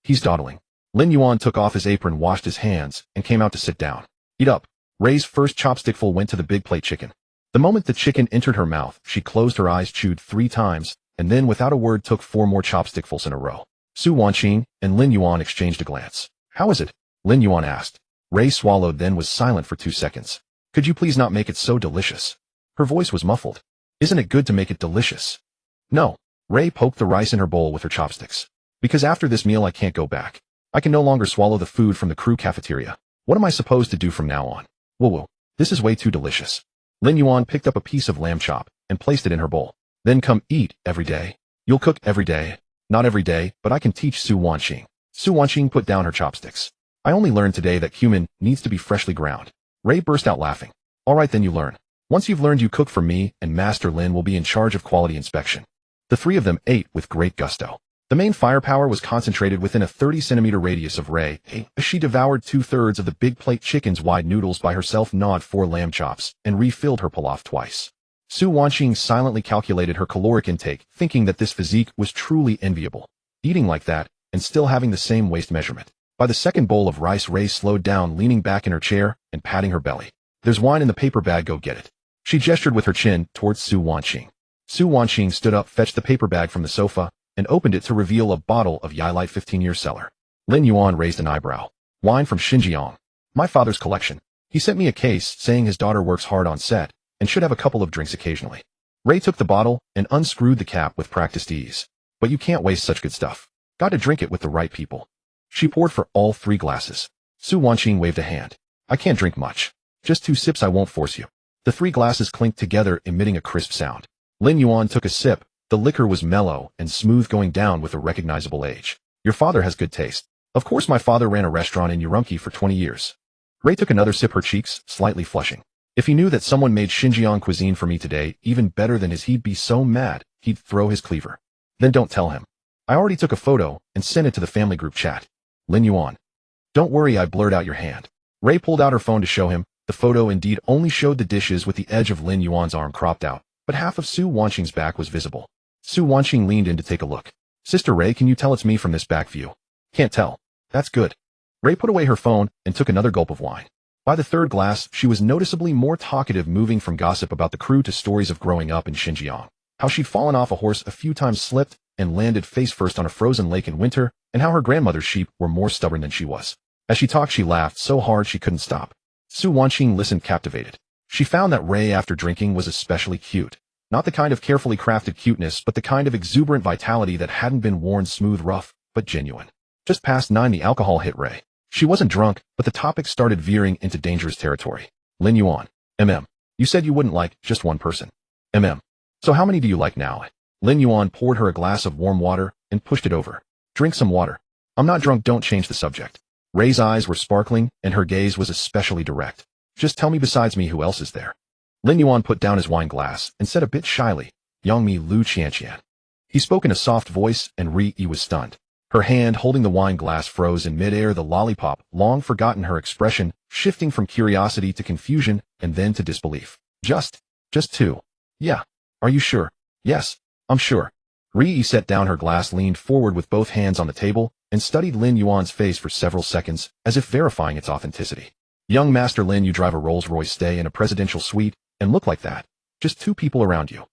He's dawdling. Lin Yuan took off his apron, washed his hands, and came out to sit down. Eat up. Ray's first chopstickful went to the big plate chicken. The moment the chicken entered her mouth, she closed her eyes, chewed 3 times, and then without a word took 4 more chopstickfuls in a row. Su Wanqing and Lin Yuan exchanged a glance. How is it? Lin Yuan asked. Ray swallowed, then was silent for 2 seconds. Could you please not make it so delicious? Her voice was muffled. Isn't it good to make it delicious? No. Ray poked the rice in her bowl with her chopsticks. Because after this meal I can't go back. I can no longer swallow the food from the crew cafeteria. What am I supposed to do from now on? Woo-woo. This is way too delicious. Lin Yuan picked up a piece of lamb chop and placed it in her bowl. Then come eat every day. You'll cook every day. Not every day, but I can teach Su Wanqing. Su Wanqing put down her chopsticks. I only learned today that cumin needs to be freshly ground. Ray burst out laughing. All right, then you learn. Once you've learned, you cook for me, and Master Lin will be in charge of quality inspection. The 3 of them ate with great gusto. The main firepower was concentrated within a 30-centimeter radius of Ray. She devoured 2/3 of the big plate chicken's wide noodles by herself, gnawed 4 lamb chops, and refilled her pilaf twice. Su Wanqing silently calculated her caloric intake, thinking that this physique was truly enviable. Eating like that, and still having the same waist measurement. By the second bowl of rice, Ray slowed down, leaning back in her chair and patting her belly. There's wine in the paper bag, go get it. She gestured with her chin towards Su Wanqing. Su Wanqing stood up, fetched the paper bag from the sofa, and opened it to reveal a bottle of Yilite 15-year cellar. Lin Yuan raised an eyebrow. Wine from Xinjiang. My father's collection. He sent me a case saying his daughter works hard on set and should have a couple of drinks occasionally. Ray took the bottle and unscrewed the cap with practiced ease. But you can't waste such good stuff. Got to drink it with the right people. She poured for all 3 glasses. Su Wanqing waved a hand. I can't drink much. Just 2 sips, I won't force you. The 3 glasses clinked together, emitting a crisp sound. Lin Yuan took a sip. The liquor was mellow and smooth, going down with a recognizable age. Your father has good taste. Of course, my father ran a restaurant in Urumqi for 20 years. Ray took another sip, her cheeks slightly flushing. If he knew that someone made Xinjiang cuisine for me today even better than his, he'd be so mad, he'd throw his cleaver. Then don't tell him. I already took a photo and sent it to the family group chat. Lin Yuan. Don't worry, I blurred out your hand. Ray pulled out her phone to show him. The photo indeed only showed the dishes with the edge of Lin Yuan's arm cropped out, but half of Su Wanqing's back was visible. Su Wanqing leaned in to take a look. Sister Ray, can you tell it's me from this back view? Can't tell. That's good. Ray put away her phone and took another gulp of wine. By the 3rd glass, she was noticeably more talkative, moving from gossip about the crew to stories of growing up in Xinjiang. How she'd fallen off a horse a few times, slipped, and landed face first on a frozen lake in winter, and how her grandmother's sheep were more stubborn than she was. As she talked, she laughed so hard she couldn't stop. Su Wanqing listened, captivated. She found that Ray, after drinking, was especially cute. Not the kind of carefully crafted cuteness, but the kind of exuberant vitality that hadn't been worn smooth rough, but genuine. Just past 9, the alcohol hit Ray. She wasn't drunk, but the topic started veering into dangerous territory. Lin Yuan. You said you wouldn't like just one person. So how many do you like now? Lin Yuan poured her a glass of warm water and pushed it over. Drink some water. I'm not drunk, don't change the subject. Ray's eyes were sparkling, and her gaze was especially direct. Just tell me, besides me, who else is there? Lin Yuan put down his wine glass and said a bit shyly, Yangmi Lu Qianqian. He spoke in a soft voice, and Ri-Yi was stunned. Her hand holding the wine glass froze in midair, the lollipop, long forgotten, her expression shifting from curiosity to confusion and then to disbelief. Just 2. Yeah. Are you sure? Yes, I'm sure. Ri-Yi set down her glass, leaned forward with both hands on the table, and studied Lin Yuan's face for several seconds, as if verifying its authenticity. Young Master Lin, you drive a Rolls-Royce, stay in a presidential suite, and look like that. Just 2 people around you.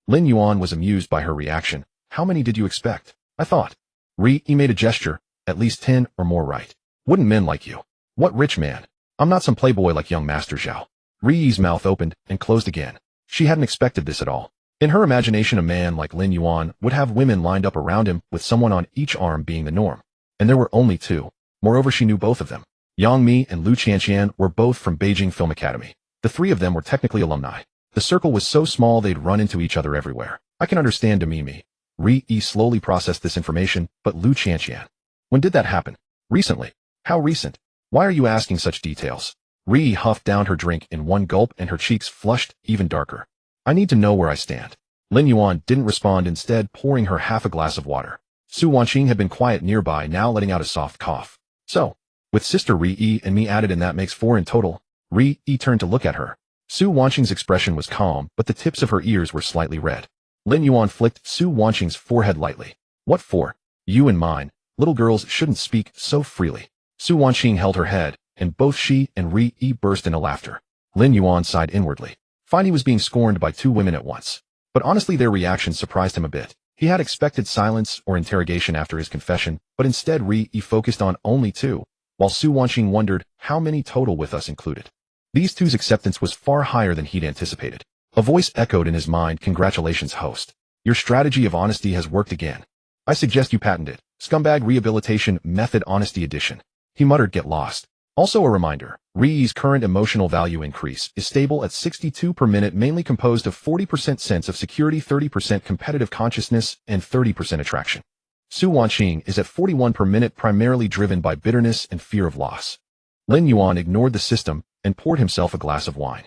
Lin Yuan was amused by her reaction. How many did you expect? I thought. Ri-Yi made a gesture. At least 10 or more, right? Wouldn't men like you? What rich man? I'm not some playboy like young Master Zhao. Ri-Yi's mouth opened and closed again. She hadn't expected this at all. In her imagination, a man like Lin Yuan would have women lined up around him, with someone on each arm being the norm. And there were only 2. Moreover, she knew both of them. Yang Mi and Lu Qianqian were both from Beijing Film Academy. The 3 of them were technically alumni. The circle was so small they'd run into each other everywhere. I can understand Demimi. Ri-Yi slowly processed this information, but Lu Qianqian. When did that happen? Recently. How recent? Why are you asking such details? Ri-Yi huffed down her drink in one gulp, and her cheeks flushed even darker. I need to know where I stand. Lin Yuan didn't respond, instead pouring her half a glass of water. Su Wanqing had been quiet nearby, now letting out a soft cough. So, with Sister Ri-Yi and me added in, that makes 4 in total. Ri-Yi turned to look at her. Su Wanqing's expression was calm, but the tips of her ears were slightly red. Lin Yuan flicked Su Wanqing's forehead lightly. What for? You and mine. Little girls shouldn't speak so freely. Su Wanqing held her head, and both she and Ri-Yi burst into laughter. Lin Yuan sighed inwardly. Fine, he was being scorned by 2 women at once. But honestly, their reaction surprised him a bit. He had expected silence or interrogation after his confession, but instead Ri-Yi focused on only 2, while Su Wanqing wondered how many total, with us included. These 2's acceptance was far higher than he'd anticipated. A voice echoed in his mind, congratulations, host. Your strategy of honesty has worked again. I suggest you patent it. Scumbag Rehabilitation Method Honesty Edition. He muttered, get lost. Also a reminder, Ri-Yi's current emotional value increase is stable at 62 per minute, mainly composed of 40% sense of security, 30% competitive consciousness, and 30% attraction. Su Wanqing is at 41 per minute, primarily driven by bitterness and fear of loss. Lin Yuan ignored the system and poured himself a glass of wine.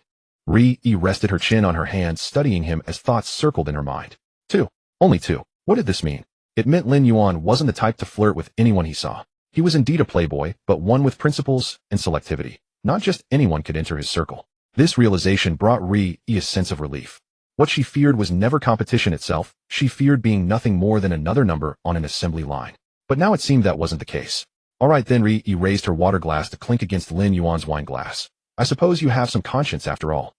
Ri-Yi rested her chin on her hand, studying him as thoughts circled in her mind. 2. Only 2. What did this mean? It meant Lin Yuan wasn't the type to flirt with anyone he saw. He was indeed a playboy, but one with principles and selectivity. Not just anyone could enter his circle. This realization brought Ri-Yi a sense of relief. What she feared was never competition itself. She feared being nothing more than another number on an assembly line. But now it seemed that wasn't the case. All right then, Ri-Yi raised her water glass to clink against Lin Yuan's wine glass. I suppose you have some conscience after all.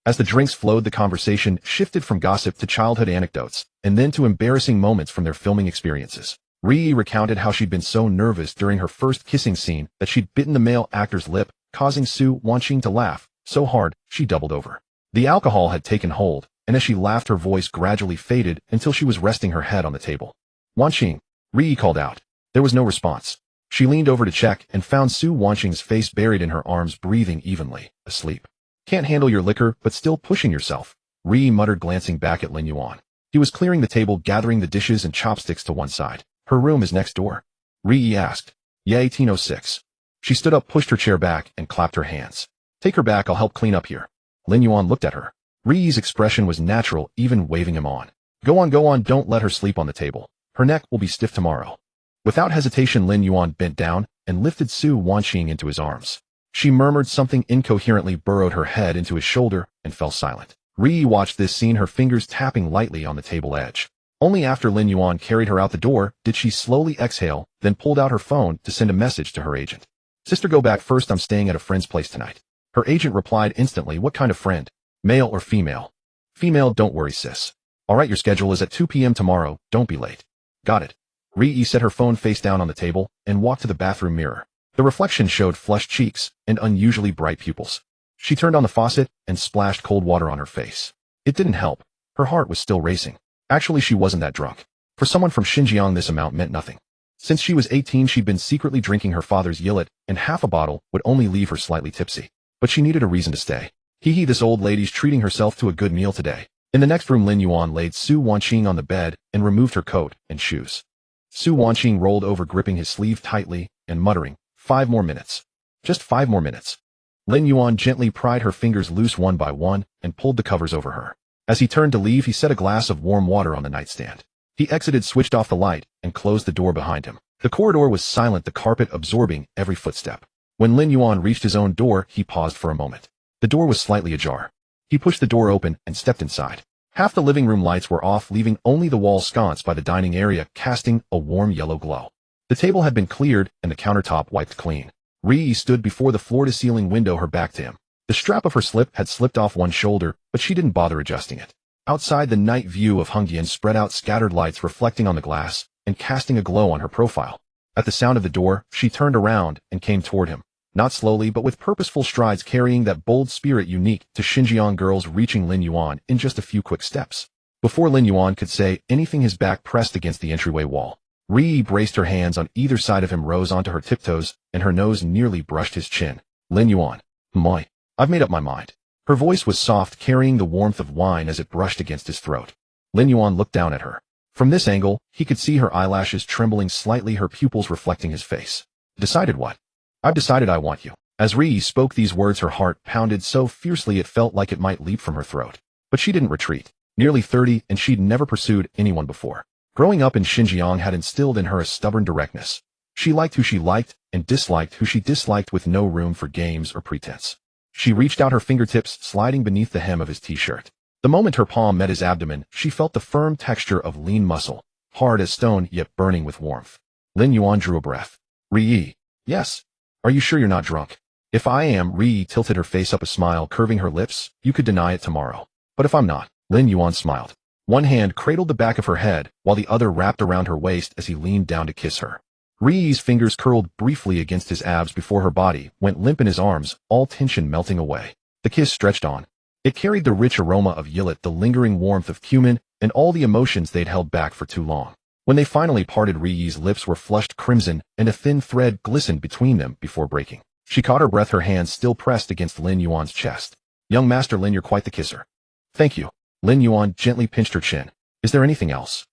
As the drinks flowed, the conversation shifted from gossip to childhood anecdotes, and then to embarrassing moments from their filming experiences. Rie recounted how she'd been so nervous during her first kissing scene that she'd bitten the male actor's lip, causing Su Wanqing to laugh so hard she doubled over. The alcohol had taken hold, and as she laughed her voice gradually faded until she was resting her head on the table. "Wanqing," Rie called out. There was no response. She leaned over to check and found Su Wanqing's face buried in her arms, breathing evenly, asleep. "Can't handle your liquor, but still pushing yourself," Rie muttered, glancing back at Lin Yuan. He was clearing the table, gathering the dishes and chopsticks to one side. "Her room is next door?" Rie asked. "Yeah, 1806. She stood up, pushed her chair back, and clapped her hands. "Take her back, I'll help clean up here." Lin Yuan looked at her. Rie's expression was natural, even waving him on. Go on, don't let her sleep on the table. Her neck will be stiff tomorrow." Without hesitation, Lin Yuan bent down and lifted Su Wanqing into his arms. She murmured something incoherently, burrowed her head into his shoulder, and fell silent. Rie watched this scene, her fingers tapping lightly on the table edge. Only after Lin Yuan carried her out the door did she slowly exhale, then pulled out her phone to send a message to her agent. "Sister, go back first. I'm staying at a friend's place tonight." Her agent replied instantly. "What kind of friend? Male or female?" "Female, don't worry, sis." "All right, your schedule is at 2 p.m. tomorrow. Don't be late." "Got it." Rie set her phone face down on the table and walked to the bathroom mirror. The reflection showed flushed cheeks and unusually bright pupils. She turned on the faucet and splashed cold water on her face. It didn't help. Her heart was still racing. Actually, she wasn't that drunk. For someone from Xinjiang, this amount meant nothing. Since she was 18, she'd been secretly drinking her father's yillet, and half a bottle would only leave her slightly tipsy. But she needed a reason to stay. This old lady's treating herself to a good meal today. In the next room, Lin Yuan laid Su Wanqing on the bed and removed her coat and shoes. Su Wanqing rolled over, gripping his sleeve tightly and muttering, 5 more minutes. Just 5 more minutes. Lin Yuan gently pried her fingers loose one by one and pulled the covers over her. As he turned to leave, he set a glass of warm water on the nightstand. He exited, switched off the light, and closed the door behind him. The corridor was silent, the carpet absorbing every footstep. When Lin Yuan reached his own door, he paused for a moment. The door was slightly ajar. He pushed the door open and stepped inside. Half the living room lights were off, leaving only the wall sconce by the dining area casting a warm yellow glow. The table had been cleared and the countertop wiped clean. Rie stood before the floor-to-ceiling window, her back to him. The strap of her slip had slipped off one shoulder, but she didn't bother adjusting it. Outside, the night view of Hongyan spread out, scattered lights reflecting on the glass and casting a glow on her profile. At the sound of the door, she turned around and came toward him. Not slowly, but with purposeful strides, carrying that bold spirit unique to Xinjiang girls, reaching Lin Yuan in just a few quick steps. Before Lin Yuan could say anything, his back pressed against the entryway wall. Rie braced her hands on either side of him, rose onto her tiptoes, and her nose nearly brushed his chin. "Lin Yuan, moi, I've made up my mind." Her voice was soft, carrying the warmth of wine as it brushed against his throat. Lin Yuan looked down at her. From this angle, he could see her eyelashes trembling slightly, her pupils reflecting his face. "Decided what?" "I've decided I want you." As Rie spoke these words, her heart pounded so fiercely it felt like it might leap from her throat. But she didn't retreat. Nearly 30, and she'd never pursued anyone before. Growing up in Xinjiang had instilled in her a stubborn directness. She liked who she liked and disliked who she disliked, with no room for games or pretense. She reached out, her fingertips sliding beneath the hem of his t-shirt. The moment her palm met his abdomen, she felt the firm texture of lean muscle, hard as stone yet burning with warmth. Lin Yuan drew a breath. "Rie, yes. Are you sure you're not drunk?" "If I am," Rie tilted her face up, a smile curving her lips, "you could deny it tomorrow. But if I'm not," Lin Yuan smiled. One hand cradled the back of her head, while the other wrapped around her waist as he leaned down to kiss her. Rie's fingers curled briefly against his abs before her body went limp in his arms, all tension melting away. The kiss stretched on. It carried the rich aroma of yillet, the lingering warmth of cumin, and all the emotions they'd held back for too long. When they finally parted, Rie's lips were flushed crimson, and a thin thread glistened between them before breaking. She caught her breath, her hands still pressed against Lin Yuan's chest. "Young Master Lin, you're quite the kisser." "Thank you." Lin Yuan gently pinched her chin. "Is there anything else?"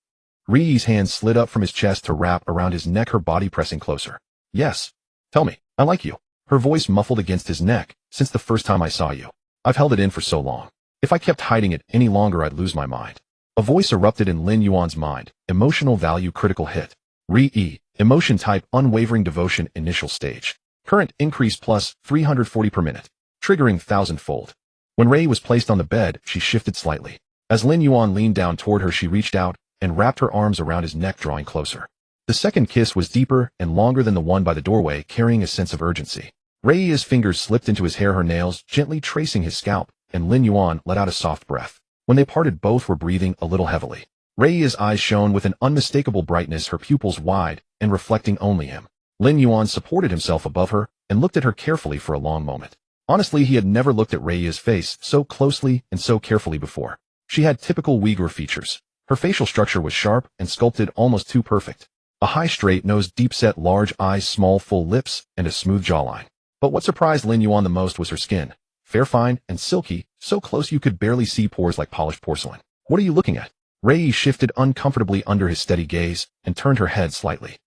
Rie's hands slid up from his chest to wrap around his neck, her body pressing closer. "Yes. Tell me. I like you." Her voice muffled against his neck. "Since the first time I saw you. I've held it in for so long. If I kept hiding it any longer, I'd lose my mind." A voice erupted in Lin Yuan's mind. Emotional value, critical hit. Rie, emotion type, unwavering devotion, initial stage. Current increase plus 340 per minute. Triggering 1,000-fold. When Rie was placed on the bed, she shifted slightly. As Lin Yuan leaned down toward her, she reached out and wrapped her arms around his neck, drawing closer. The second kiss was deeper and longer than the one by the doorway, carrying a sense of urgency. Rie's fingers slipped into his hair, her nails gently tracing his scalp, and Lin Yuan let out a soft breath. When they parted, both were breathing a little heavily. Rei's eyes shone with an unmistakable brightness, her pupils wide and reflecting only him. Lin Yuan supported himself above her and looked at her carefully for a long moment. Honestly, he had never looked at Rei's face so closely and so carefully before. She had typical Uyghur features. Her facial structure was sharp and sculpted almost too perfect. A high straight nose, deep-set large eyes, small full lips, and a smooth jawline. But what surprised Lin Yuan the most was her skin. Fair, fine, and silky, so close you could barely see pores like polished porcelain. What are you looking at? Rei shifted uncomfortably under his steady gaze and turned her head slightly.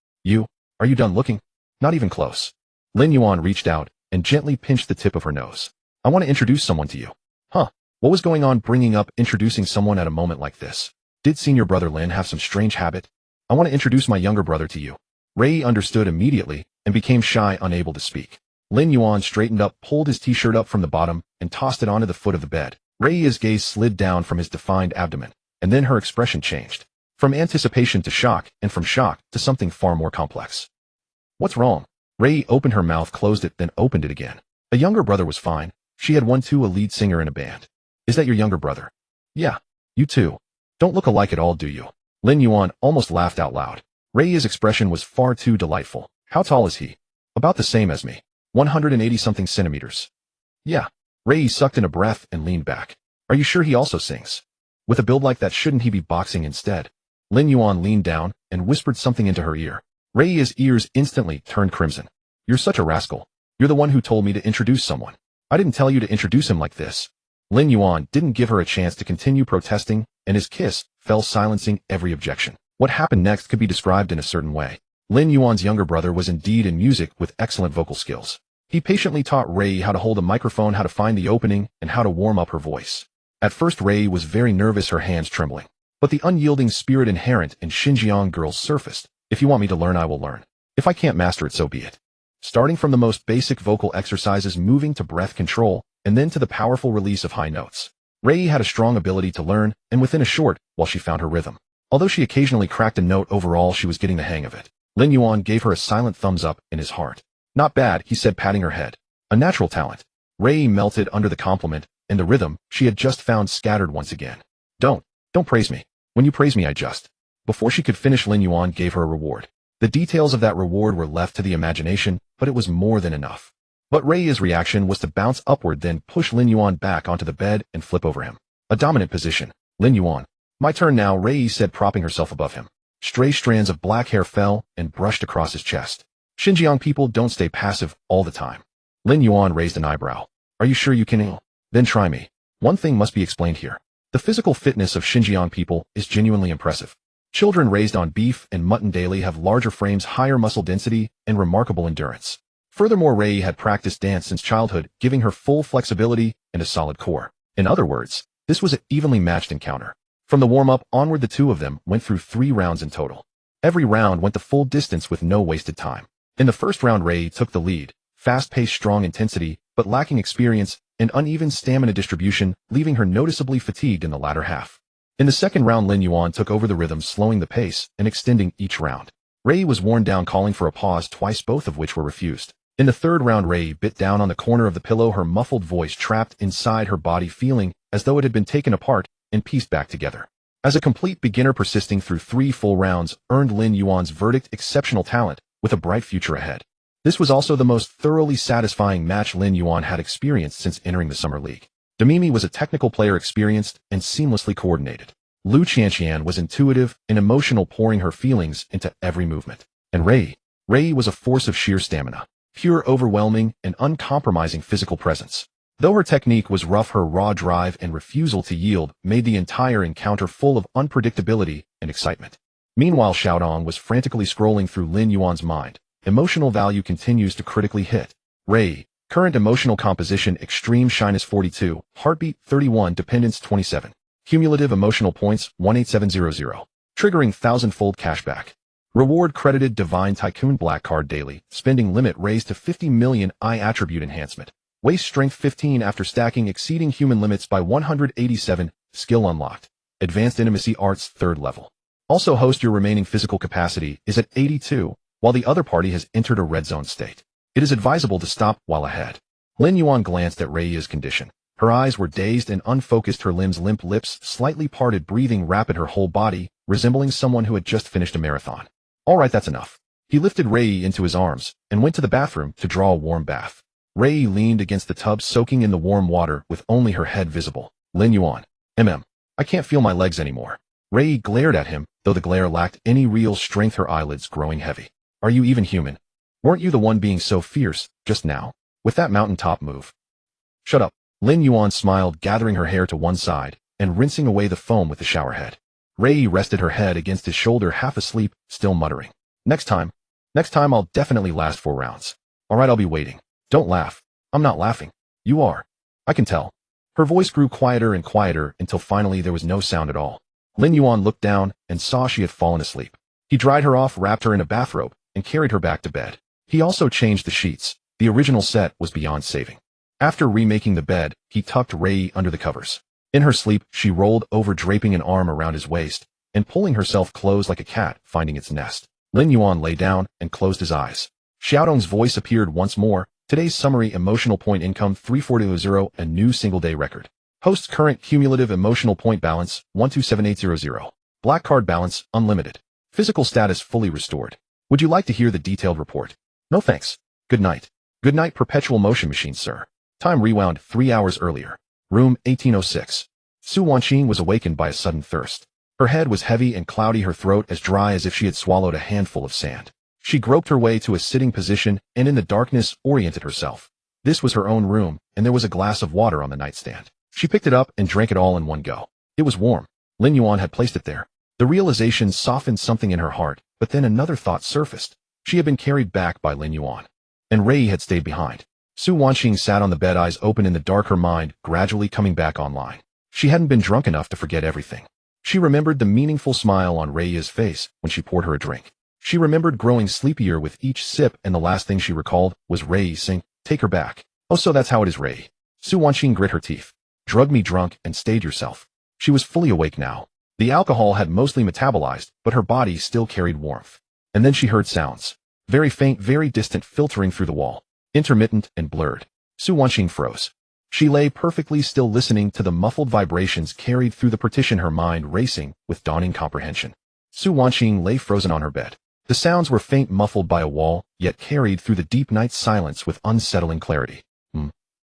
Are you done looking? Not even close. Lin Yuan reached out and gently pinched the tip of her nose. I want to introduce someone to you. Huh? What was going on bringing up introducing someone at a moment like this? Did senior brother Lin have some strange habit? I want to introduce my younger brother to you. Rei understood immediately and became shy, unable to speak. Lin Yuan straightened up, pulled his t-shirt up from the bottom, and tossed it onto the foot of the bed. Rei's gaze slid down from his defined abdomen, and then her expression changed. From anticipation to shock, and from shock to something far more complex. What's wrong? Rei opened her mouth, closed it, then opened it again. A younger brother was fine. She had one too, a lead singer in a band. Is that your younger brother? Yeah. You too. Don't look alike at all, do you? Lin Yuan almost laughed out loud. Rei's expression was far too delightful. How tall is he? About the same as me. 180-something centimeters. Yeah. Rei sucked in a breath and leaned back. Are you sure he also sings? With a build like that, shouldn't he be boxing instead? Lin Yuan leaned down and whispered something into her ear. Rei's ears instantly turned crimson. You're such a rascal. You're the one who told me to introduce someone. I didn't tell you to introduce him like this. Lin Yuan didn't give her a chance to continue protesting, and his kiss fell, silencing every objection. What happened next could be described in a certain way. Lin Yuan's younger brother was indeed in music with excellent vocal skills. He patiently taught Rei how to hold a microphone, how to find the opening, and how to warm up her voice. At first, Rei was very nervous, her hands trembling. But the unyielding spirit inherent in Xinjiang girls surfaced. If you want me to learn, I will learn. If I can't master it, so be it. Starting from the most basic vocal exercises, moving to breath control, and then to the powerful release of high notes. Rei had a strong ability to learn, and within a short while she found her rhythm. Although she occasionally cracked a note, overall she was getting the hang of it. Lin Yuan gave her a silent thumbs up in his heart. Not bad, he said, patting her head. A natural talent. Rei melted under the compliment, and the rhythm she had just found scattered once again. Don't praise me. When you praise me, I just... Before she could finish, Lin Yuan gave her a reward. The details of that reward were left to the imagination, but it was more than enough. But Rei's reaction was to bounce upward, then push Lin Yuan back onto the bed and flip over him. A dominant position. Lin Yuan. My turn now, Rei said, propping herself above him. Stray strands of black hair fell and brushed across his chest. Xinjiang people don't stay passive all the time. Lin Yuan raised an eyebrow. Are you sure you can? Then try me. One thing must be explained here. The physical fitness of Xinjiang people is genuinely impressive. Children raised on beef and mutton daily have larger frames, higher muscle density, and remarkable endurance. Furthermore, Rei had practiced dance since childhood, giving her full flexibility and a solid core. In other words, this was an evenly matched encounter. From the warm-up onward, the two of them went through 3 rounds in total. Every round went the full distance with no wasted time. In the first round, Rei took the lead. Fast-paced, strong intensity, but lacking experience, and uneven stamina distribution, leaving her noticeably fatigued in the latter half. In the second round, Lin Yuan took over the rhythm, slowing the pace and extending each round. Rei was worn down, calling for a pause twice, both of which were refused. In the third round, Rei bit down on the corner of the pillow, her muffled voice trapped inside her body, feeling as though it had been taken apart and pieced back together. As a complete beginner, persisting through 3 full rounds earned Lin Yuan's verdict: exceptional talent with a bright future ahead. This was also the most thoroughly satisfying match Lin Yuan had experienced since entering the Summer League. Demimi was a technical player, experienced and seamlessly coordinated. Lu Qianqian was intuitive and emotional, pouring her feelings into every movement. And Rei was a force of sheer stamina. Pure, overwhelming, and uncompromising physical presence. Though her technique was rough, her raw drive and refusal to yield made the entire encounter full of unpredictability and excitement. Meanwhile, Xiaodong was frantically scrolling through Lin Yuan's mind. Emotional value continues to critically hit. Rei. Current emotional composition: extreme shyness 42, heartbeat 31, dependence 27. Cumulative emotional points 18700. Triggering 1,000-fold cashback. Reward credited Divine Tycoon Black Card daily. Spending limit raised to 50 million. Eye attribute enhancement. Waist strength 15 after stacking, exceeding human limits by 187. Skill unlocked. Advanced intimacy arts 3rd level. Also, host your remaining physical capacity is at 82, while the other party has entered a red zone state. It is advisable to stop while ahead. Lin Yuan glanced at Rei's condition. Her eyes were dazed and unfocused, her limp lips slightly parted, breathing rapid, her whole body resembling someone who had just finished a marathon. All right, that's enough. He lifted Rei into his arms and went to the bathroom to draw a warm bath. Rei leaned against the tub, soaking in the warm water with only her head visible. Lin Yuan. I can't feel my legs anymore. Rei glared at him, though the glare lacked any real strength, her eyelids growing heavy. Are you even human? Weren't you the one being so fierce just now with that mountaintop move? Shut up. Lin Yuan smiled, gathering her hair to one side and rinsing away the foam with the shower head. Rei rested her head against his shoulder, half asleep, still muttering. Next time I'll definitely last 4 rounds. All right, I'll be waiting. Don't laugh. I'm not laughing. You are. I can tell. Her voice grew quieter and quieter until finally there was no sound at all. Lin Yuan looked down and saw she had fallen asleep. He dried her off, wrapped her in a bathrobe, and carried her back to bed. He also changed the sheets. The original set was beyond saving. After remaking the bed, he tucked Rei under the covers. In her sleep, she rolled over, draping an arm around his waist and pulling herself close like a cat finding its nest. Lin Yuan lay down and closed his eyes. Xiaodong's voice appeared once more. Today's summary: emotional point income 3420, a new single-day record. Host's current cumulative emotional point balance 127800. Black card balance unlimited. Physical status fully restored. Would you like to hear the detailed report? No thanks. Good night. Good night, perpetual motion machine, sir. Time rewound 3 hours earlier. Room 1806. Su Wanqing was awakened by a sudden thirst. Her head was heavy and cloudy, her throat as dry as if she had swallowed a handful of sand. She groped her way to a sitting position and in the darkness oriented herself. This was her own room, and there was a glass of water on the nightstand. She picked it up and drank it all in one go. It was warm. Lin Yuan had placed it there. The realization softened something in her heart, but then another thought surfaced. She had been carried back by Lin Yuan, and Rei had stayed behind. Su Wanqing sat on the bed, eyes open in the dark, her mind gradually coming back online. She hadn't been drunk enough to forget everything. She remembered the meaningful smile on Rei's face when she poured her a drink. She remembered growing sleepier with each sip, and the last thing she recalled was Rei saying, "Take her back." "Oh, so that's how it is, Rei." Su Wanqing grit her teeth. "Drug me drunk and stayed yourself." She was fully awake now. The alcohol had mostly metabolized, but her body still carried warmth. And then she heard sounds. Very faint, very distant, filtering through the wall. Intermittent and blurred. Su Wanqing froze. She lay perfectly still, listening to the muffled vibrations carried through the partition, her mind racing with dawning comprehension. Su Wanqing lay frozen on her bed. The sounds were faint, muffled by a wall, yet carried through the deep night silence with unsettling clarity.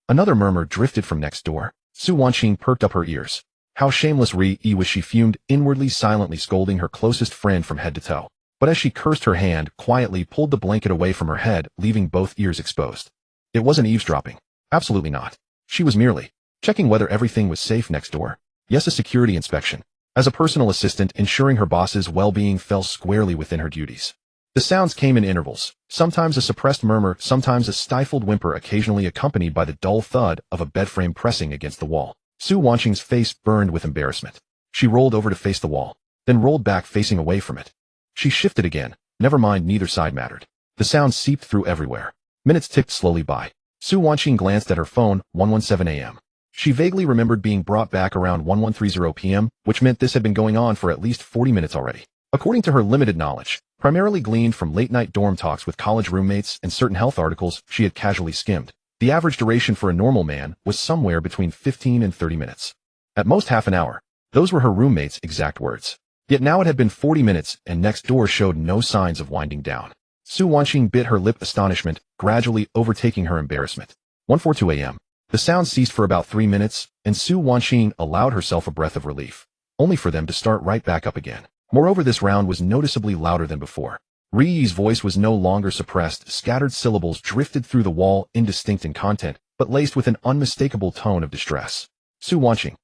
Another murmur drifted from next door. Su Wanqing perked up her ears. How shameless Rei was, she fumed inwardly, silently scolding her closest friend from head to toe. But as she cursed, her hand quietly pulled the blanket away from her head, leaving both ears exposed. It wasn't eavesdropping. Absolutely not. She was merely checking whether everything was safe next door. Yes, a security inspection. As a personal assistant, ensuring her boss's well-being fell squarely within her duties. The sounds came in intervals, sometimes a suppressed murmur, sometimes a stifled whimper, occasionally accompanied by the dull thud of a bedframe pressing against the wall. Su Wanqing's face burned with embarrassment. She rolled over to face the wall, then rolled back, facing away from it. She shifted again. Never mind, neither side mattered. The sound seeped through everywhere. Minutes ticked slowly by. Su Wanqing glanced at her phone. 1:17 a.m. She vaguely remembered being brought back around 11:30 p.m., which meant this had been going on for at least 40 minutes already. According to her limited knowledge, primarily gleaned from late-night dorm talks with college roommates and certain health articles she had casually skimmed, the average duration for a normal man was somewhere between 15 and 30 minutes. At most half an hour. Those were her roommate's exact words. Yet now it had been 40 minutes, and next door showed no signs of winding down. Su Wanqing bit her lip, astonishment gradually overtaking her embarrassment. 1:42 a.m. The sound ceased for about 3 minutes, and Su Wanqing allowed herself a breath of relief, only for them to start right back up again. Moreover, this round was noticeably louder than before. Rei's voice was no longer suppressed. Scattered syllables drifted through the wall, indistinct in content, but laced with an unmistakable tone of distress. Su Wanqing.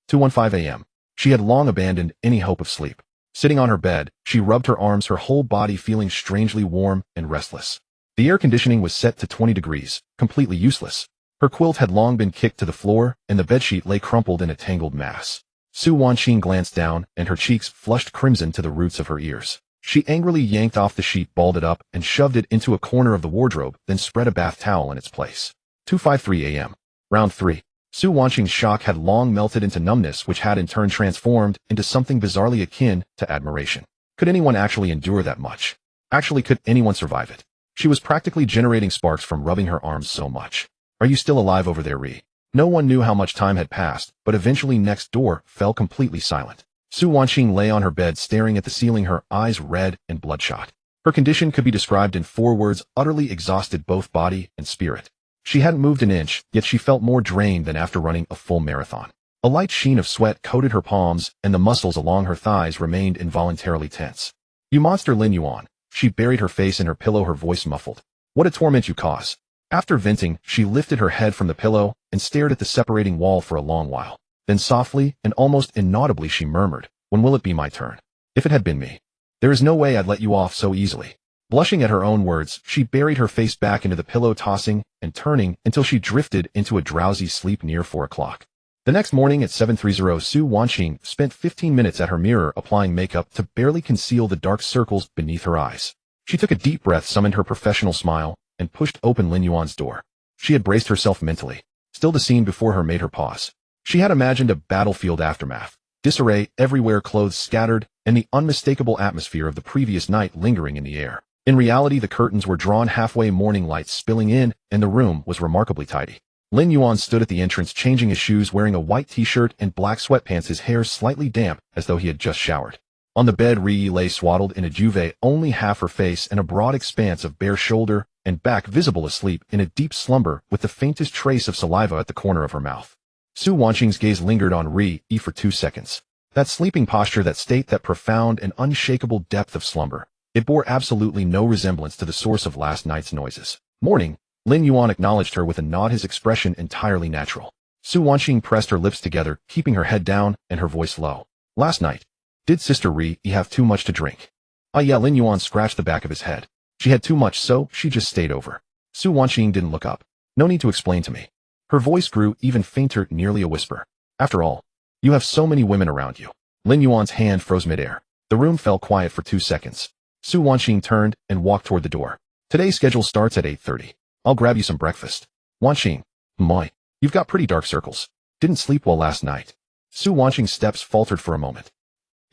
2:15 a.m. She had long abandoned any hope of sleep. Sitting on her bed, she rubbed her arms, her whole body feeling strangely warm and restless. The air conditioning was set to 20 degrees, completely useless. Her quilt had long been kicked to the floor, and the bedsheet lay crumpled in a tangled mass. Su Wanqing glanced down, and her cheeks flushed crimson to the roots of her ears. She angrily yanked off the sheet, balled it up, and shoved it into a corner of the wardrobe, then spread a bath towel in its place. 2:53 a.m. Round 3. Su Wanqing's shock had long melted into numbness, which had in turn transformed into something bizarrely akin to admiration. Could anyone actually endure that much? Actually, could anyone survive it? She was practically generating sparks from rubbing her arms so much. "Are you still alive over there, Rei?" No one knew how much time had passed, but eventually next door fell completely silent. Su Wanqing lay on her bed staring at the ceiling, her eyes red and bloodshot. Her condition could be described in 4 words: utterly exhausted, both body and spirit. She hadn't moved an inch, yet she felt more drained than after running a full marathon. A light sheen of sweat coated her palms, and the muscles along her thighs remained involuntarily tense. "You monster, Lin Yuan." She buried her face in her pillow, her voice muffled. "What a torment you cause." After venting, she lifted her head from the pillow and stared at the separating wall for a long while. Then softly and almost inaudibly she murmured, "When will it be my turn? If it had been me. There is no way I'd let you off so easily." Blushing at her own words, she buried her face back into the pillow, tossing and turning until she drifted into a drowsy sleep near 4 o'clock. The next morning at 7:30, Su Wanqing spent 15 minutes at her mirror applying makeup to barely conceal the dark circles beneath her eyes. She took a deep breath, summoned her professional smile, and pushed open Lin Yuan's door. She had braced herself mentally. Still, the scene before her made her pause. She had imagined a battlefield aftermath. Disarray everywhere, clothes scattered, and the unmistakable atmosphere of the previous night lingering in the air. In reality, the curtains were drawn halfway, morning light spilling in, and the room was remarkably tidy. Lin Yuan stood at the entrance changing his shoes, wearing a white t-shirt and black sweatpants, his hair slightly damp as though he had just showered. On the bed, Ri lay swaddled in a duvet, only half her face and a broad expanse of bare shoulder and back visible, asleep in a deep slumber with the faintest trace of saliva at the corner of her mouth. Su Wanqing's gaze lingered on Ri for 2 seconds. That sleeping posture, that state, that profound and unshakable depth of slumber. It bore absolutely no resemblance to the source of last night's noises. "Morning." Lin Yuan acknowledged her with a nod, his expression entirely natural. Su Wanqing pressed her lips together, keeping her head down and her voice low. "Last night. Did Sister Ri have too much to drink?" "Ah, yeah." Lin Yuan scratched the back of his head. "She had too much, so she just stayed over." Su Wanqing didn't look up. "No need to explain to me." Her voice grew even fainter, nearly a whisper. "After all, you have so many women around you." Lin Yuan's hand froze midair. The room fell quiet for 2 seconds. Su Wanqing turned and walked toward the door. "Today's schedule starts at 8:30. I'll grab you some breakfast." "Wanqing, my, you've got pretty dark circles. Didn't sleep well last night." Su Wanqing's steps faltered for a moment.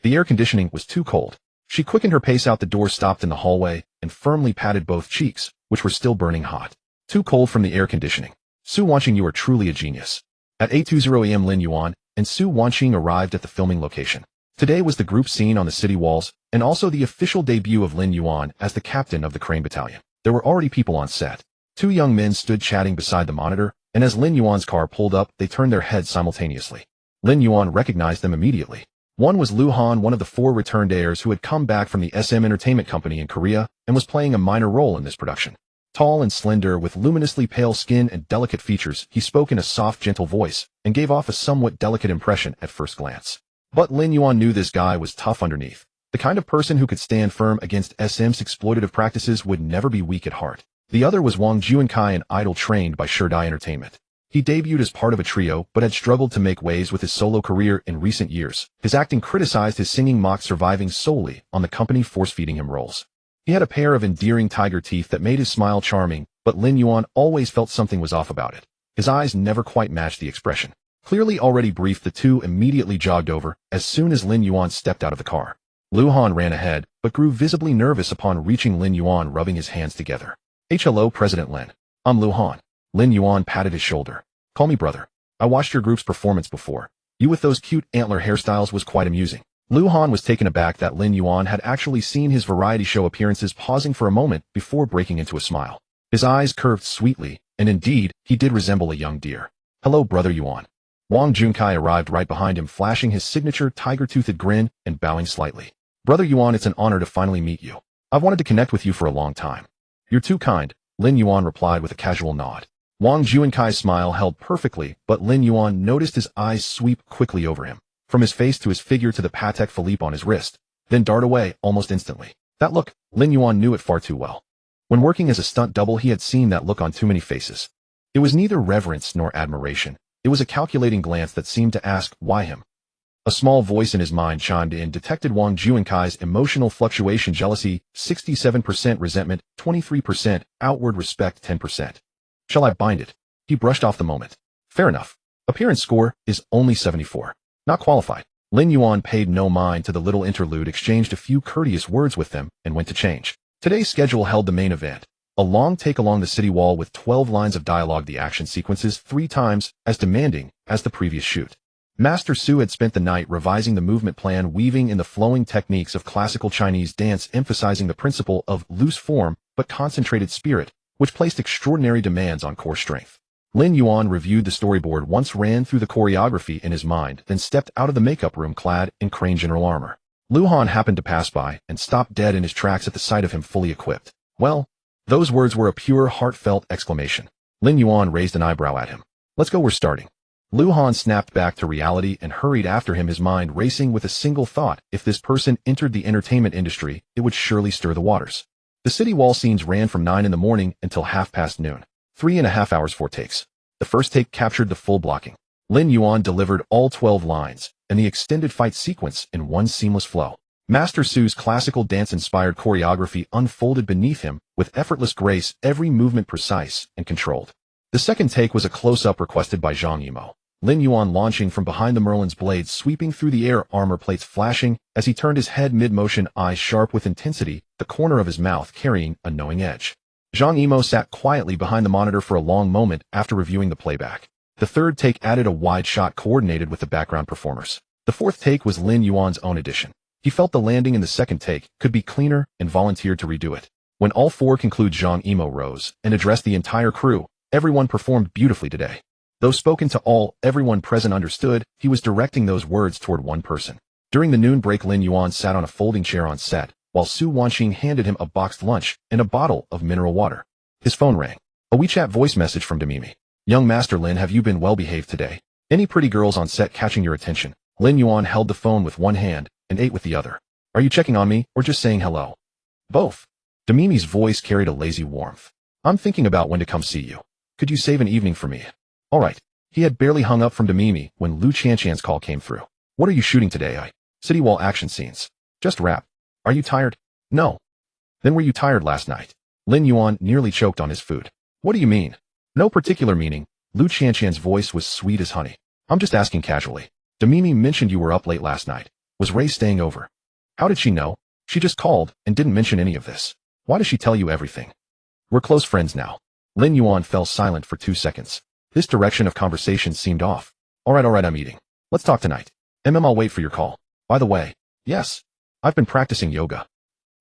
The air conditioning was too cold. She quickened her pace out the door, stopped in the hallway, and firmly patted both cheeks, which were still burning hot. "Too cold from the air conditioning. Su Wanqing, you are truly a genius." At 8:20 a.m. Lin Yuan and Su Wanqing arrived at the filming location. Today was the group scene on the city walls, and also the official debut of Lin Yuan as the captain of the Crane Battalion. There were already people on set. 2 young men stood chatting beside the monitor, and as Lin Yuan's car pulled up, they turned their heads simultaneously. Lin Yuan recognized them immediately. One was Lu Han, one of the 4 returned heirs who had come back from the SM Entertainment Company in Korea and was playing a minor role in this production. Tall and slender, with luminously pale skin and delicate features, he spoke in a soft, gentle voice and gave off a somewhat delicate impression at first glance. But Lin Yuan knew this guy was tough underneath. The kind of person who could stand firm against SM's exploitative practices, would never be weak at heart. The other was Wang Juankai, an idol trained by Sherdai Entertainment. He debuted as part of a trio, but had struggled to make waves with his solo career in recent years. His acting criticized, his singing mocked, surviving solely on the company force-feeding him roles. He had a pair of endearing tiger teeth that made his smile charming, but Lin Yuan always felt something was off about it. His eyes never quite matched the expression. Clearly already briefed, the two immediately jogged over as soon as Lin Yuan stepped out of the car. Lu Han ran ahead, but grew visibly nervous upon reaching Lin Yuan, rubbing his hands together. "Hello, President Lin. I'm Lu Han." Lin Yuan patted his shoulder. "Call me brother. I watched your group's performance before. You with those cute antler hairstyles was quite amusing." Lu Han was taken aback that Lin Yuan had actually seen his variety show appearances, pausing for a moment before breaking into a smile. His eyes curved sweetly, and indeed, he did resemble a young deer. "Hello, brother Yuan." Wang Junkai arrived right behind him, flashing his signature tiger-toothed grin and bowing slightly. "Brother Yuan, it's an honor to finally meet you. I've wanted to connect with you for a long time." "You're too kind," Lin Yuan replied with a casual nod. Wang Juankai's smile held perfectly, but Lin Yuan noticed his eyes sweep quickly over him, from his face to his figure to the Patek Philippe on his wrist, then dart away almost instantly. That look, Lin Yuan knew it far too well. When working as a stunt double, he had seen that look on too many faces. It was neither reverence nor admiration. It was a calculating glance that seemed to ask, why him? A small voice in his mind chimed in, detected Wang Juankai's emotional fluctuation: jealousy, 67%; resentment, 23%; outward respect, 10%. "Shall I bind it?" He brushed off the moment. "Fair enough. Appearance score is only 74. Not qualified." Lin Yuan paid no mind to the little interlude, exchanged a few courteous words with them, and went to change. Today's schedule held the main event, A long take along the city wall with 12 lines of dialogue, the action sequences 3 times as demanding as the previous shoot. Master Su had spent the night revising the movement plan, weaving in the flowing techniques of classical Chinese dance, emphasizing the principle of loose form but concentrated spirit, which placed extraordinary demands on core strength. Lin Yuan reviewed the storyboard once, ran through the choreography in his mind, then stepped out of the makeup room clad in crane general armor. Lu Han happened to pass by and stopped dead in his tracks at the sight of him fully equipped. Well, those words were a pure, heartfelt exclamation. Lin Yuan raised an eyebrow at him. Let's go, we're starting. Lu Han snapped back to reality and hurried after him, his mind racing with a single thought: if this person entered the entertainment industry, it would surely stir the waters. The city wall scenes ran from 9 in the morning until noon. 3.5 hours, 4 takes. The first take captured the full blocking. Lin Yuan delivered all 12 lines, and the extended fight sequence in one seamless flow. Master Su's classical dance-inspired choreography unfolded beneath him with effortless grace, every movement precise and controlled. The second take was a close-up requested by Zhang Yimou. Lin Yuan launching from behind the Merlin's blade, sweeping through the air, armor plates flashing as he turned his head mid-motion, eyes sharp with intensity, the corner of his mouth carrying a knowing edge. Zhang Yimou sat quietly behind the monitor for a long moment after reviewing the playback. The third take added a wide shot coordinated with the background performers. The fourth take was Lin Yuan's own addition. He felt the landing in the second take could be cleaner and volunteered to redo it. When all 4 concluded, Zhang Yimou rose and addressed the entire crew. Everyone performed beautifully today. Though spoken to all, everyone present understood, he was directing those words toward one person. During the noon break, Lin Yuan sat on a folding chair on set, while Su Wanxing handed him a boxed lunch and a bottle of mineral water. His phone rang. A WeChat voice message from Demimi. Young Master Lin, have you been well behaved today? Any pretty girls on set catching your attention? Lin Yuan held the phone with one hand and ate with the other. Are you checking on me or just saying hello? Both. Demimi's voice carried a lazy warmth. I'm thinking about when to come see you. Could you save an evening for me? All right. He had barely hung up from Demimi when Lu Chanchan's call came through. What are you shooting today? City wall action scenes. Just wrap. Are you tired? No. Then were you tired last night? Lin Yuan nearly choked on his food. What do you mean? No particular meaning. Lu Chanchan's voice was sweet as honey. I'm just asking casually. Demimi mentioned you were up late last night. Was Ray staying over? How did she know? She just called and didn't mention any of this. Why does she tell you everything? We're close friends now. Lin Yuan fell silent for 2 seconds. This direction of conversation seemed off. All right, I'm eating. Let's talk tonight. I'll wait for your call. By the way, yes, I've been practicing yoga.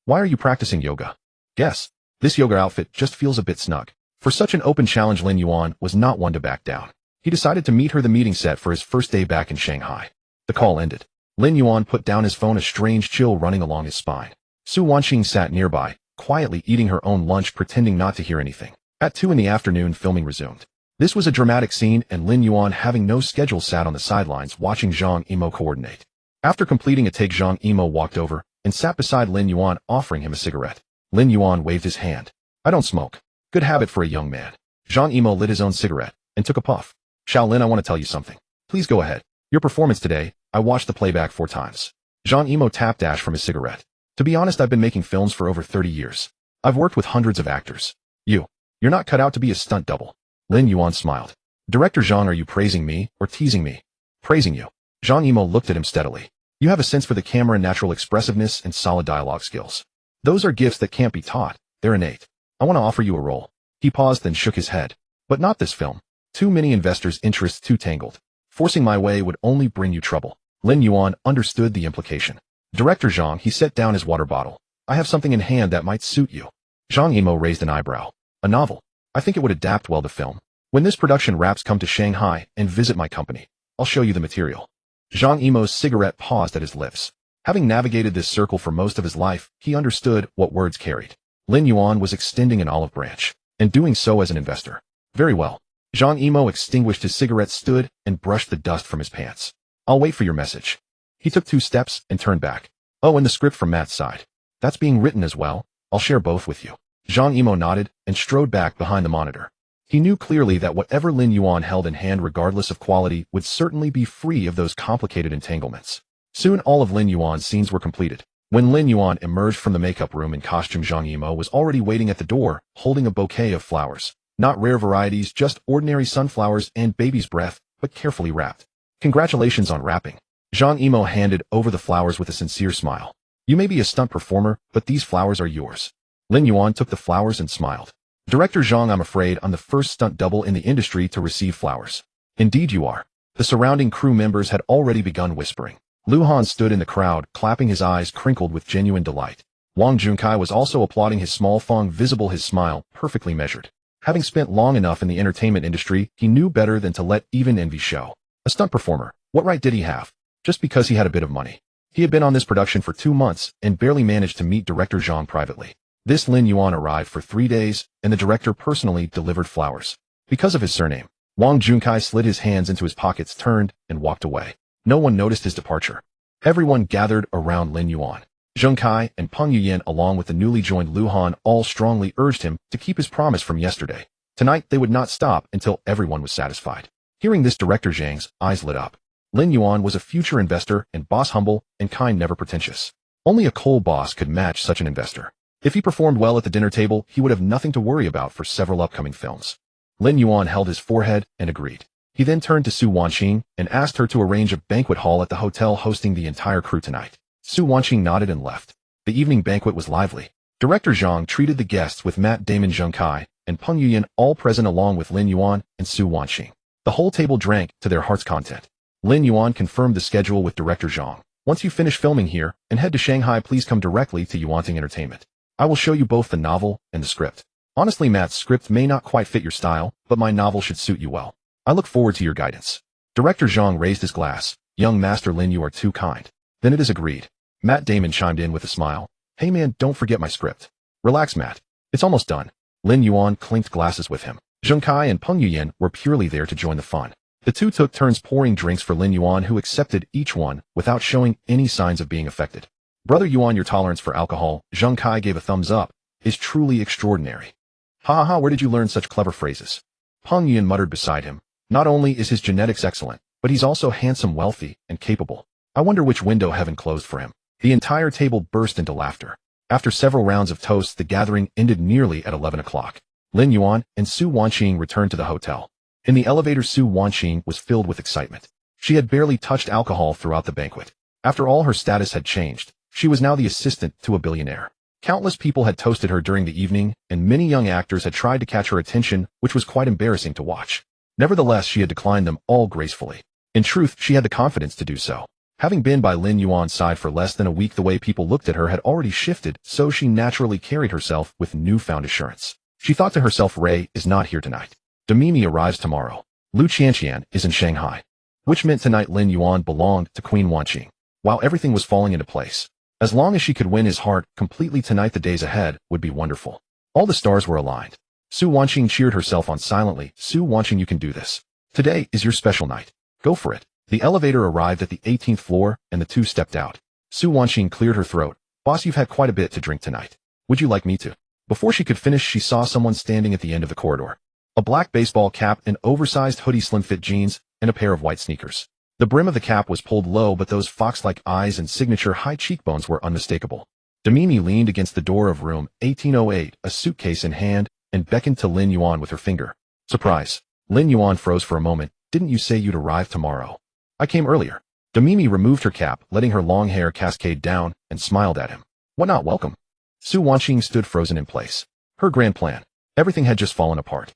Why are you practicing yoga? Guess. This yoga outfit just feels a bit snug. For such an open challenge, Lin Yuan was not one to back down. He decided to meet her the meeting set for his first day back in Shanghai. The call ended. Lin Yuan put down his phone, a strange chill running along his spine. Su Wanxing sat nearby, quietly eating her own lunch, pretending not to hear anything. At 2 in the afternoon, filming resumed. This was a dramatic scene, and Lin Yuan, having no schedule, sat on the sidelines watching Zhang Yimou coordinate. After completing a take, Zhang Yimou walked over and sat beside Lin Yuan, offering him a cigarette. Lin Yuan waved his hand. I don't smoke. Good habit for a young man. Zhang Yimou lit his own cigarette and took a puff. Shaolin, I want to tell you something. Please go ahead. Your performance today, I watched the playback 4 times. Zhang Yimou tapped ash from his cigarette. To be honest, I've been making films for over 30 years. I've worked with hundreds of actors. You're not cut out to be a stunt double. Lin Yuan smiled. Director Zhang, are you praising me or teasing me? Praising you. Zhang Yimou looked at him steadily. You have a sense for the camera, natural expressiveness, and solid dialogue skills. Those are gifts that can't be taught. They're innate. I want to offer you a role. He paused, then shook his head. But not this film. Too many investors' interests, too tangled. Forcing my way would only bring you trouble. Lin Yuan understood the implication. Director Zhang, he set down his water bottle. I have something in hand that might suit you. Zhang Yimou raised an eyebrow. A novel. I think it would adapt well to film. When this production wraps, come to Shanghai and visit my company. I'll show you the material. Zhang Yimou's cigarette paused at his lips. Having navigated this circle for most of his life, he understood what words carried. Lin Yuan was extending an olive branch, and doing so as an investor. Very well. Zhang Yimou extinguished his cigarette, stood, and brushed the dust from his pants. I'll wait for your message. He took 2 steps and turned back. Oh, and the script from Matt's side. That's being written as well. I'll share both with you. Zhang Yimou nodded and strode back behind the monitor. He knew clearly that whatever Lin Yuan held in hand, regardless of quality, would certainly be free of those complicated entanglements. Soon all of Lin Yuan's scenes were completed. When Lin Yuan emerged from the makeup room in costume, Zhang Yimou was already waiting at the door, holding a bouquet of flowers. Not rare varieties, just ordinary sunflowers and baby's breath, but carefully wrapped. Congratulations on wrapping. Zhang Yimou handed over the flowers with a sincere smile. You may be a stunt performer, but these flowers are yours. Lin Yuan took the flowers and smiled. Director Zhang, I'm afraid I'm the first stunt double in the industry to receive flowers. Indeed you are. The surrounding crew members had already begun whispering. Lu Han stood in the crowd, clapping, his eyes crinkled with genuine delight. Wang Junkai was also applauding, his small fong visible, his smile perfectly measured. Having spent long enough in the entertainment industry, he knew better than to let even envy show. A stunt performer, what right did he have? Just because he had a bit of money. He had been on this production for 2 months and barely managed to meet director Zhang privately. This Lin Yuan arrived for 3 days, and the director personally delivered flowers. Because of his surname, Wang Junkai slid his hands into his pockets, turned, and walked away. No one noticed his departure. Everyone gathered around Lin Yuan. Junkai and Peng Yuyan, along with the newly joined Lu Han, all strongly urged him to keep his promise from yesterday. Tonight they would not stop until everyone was satisfied. Hearing this, director Zhang's eyes lit up. Lin Yuan was a future investor and boss, humble and kind, never pretentious. Only a coal boss could match such an investor. If he performed well at the dinner table, he would have nothing to worry about for several upcoming films. Lin Yuan held his forehead and agreed. He then turned to Su Wanqing and asked her to arrange a banquet hall at the hotel hosting the entire crew tonight. Su Wanqing nodded and left. The evening banquet was lively. Director Zhang treated the guests with Matt Damon, Zheng Kai, and Peng Yuyan, all present along with Lin Yuan and Su Wanqing. The whole table drank to their heart's content. Lin Yuan confirmed the schedule with director Zhang. Once you finish filming here and head to Shanghai, please come directly to Yuanting Entertainment. I will show you both the novel and the script. Honestly, Matt's script may not quite fit your style, but my novel should suit you well. I look forward to your guidance. Director Zhang raised his glass. Young Master Lin, you are too kind. Then it is agreed. Matt Damon chimed in with a smile. Hey man, don't forget my script. Relax, Matt. It's almost done. Lin Yuan clinked glasses with him. Zheng Kai and Peng Yuyan were purely there to join the fun. The two took turns pouring drinks for Lin Yuan, who accepted each one without showing any signs of being affected. Brother Yuan, your tolerance for alcohol, Zheng Kai gave a thumbs up, is truly extraordinary. Ha ha ha, where did you learn such clever phrases? Peng Yuyan muttered beside him. Not only is his genetics excellent, but he's also handsome, wealthy, and capable. I wonder which window heaven closed for him. The entire table burst into laughter. After several rounds of toasts, the gathering ended nearly at 11 o'clock. Lin Yuan and Su Wanqing returned to the hotel. In the elevator, Su Wanqing was filled with excitement. She had barely touched alcohol throughout the banquet. After all, her status had changed. She was now the assistant to a billionaire. Countless people had toasted her during the evening, and many young actors had tried to catch her attention, which was quite embarrassing to watch. Nevertheless, she had declined them all gracefully. In truth, she had the confidence to do so. Having been by Lin Yuan's side for less than a week, the way people looked at her had already shifted, so she naturally carried herself with newfound assurance. She thought to herself, Ray is not here tonight. Demimi arrives tomorrow. Lu Qianqian is in Shanghai. Which meant tonight Lin Yuan belonged to Queen Wanqing. While everything was falling into place. As long as she could win his heart completely tonight, the days ahead would be wonderful. All the stars were aligned. Su Wanqing cheered herself on silently. Su Wanqing, you can do this. Today is your special night. Go for it. The elevator arrived at the 18th floor, and the two stepped out. Su Wanqing cleared her throat. Boss, you've had quite a bit to drink tonight. Would you like me to? Before she could finish, she saw someone standing at the end of the corridor. A black baseball cap, an oversized hoodie, slim-fit jeans, and a pair of white sneakers. The brim of the cap was pulled low, but those fox-like eyes and signature high cheekbones were unmistakable. Demimi leaned against the door of room 1808, a suitcase in hand, and beckoned to Lin Yuan with her finger. Surprise. Lin Yuan froze for a moment. Didn't you say you'd arrive tomorrow? I came earlier. Demimi removed her cap, letting her long hair cascade down, and smiled at him. What not welcome? Su Wanqing stood frozen in place. Her grand plan. Everything had just fallen apart.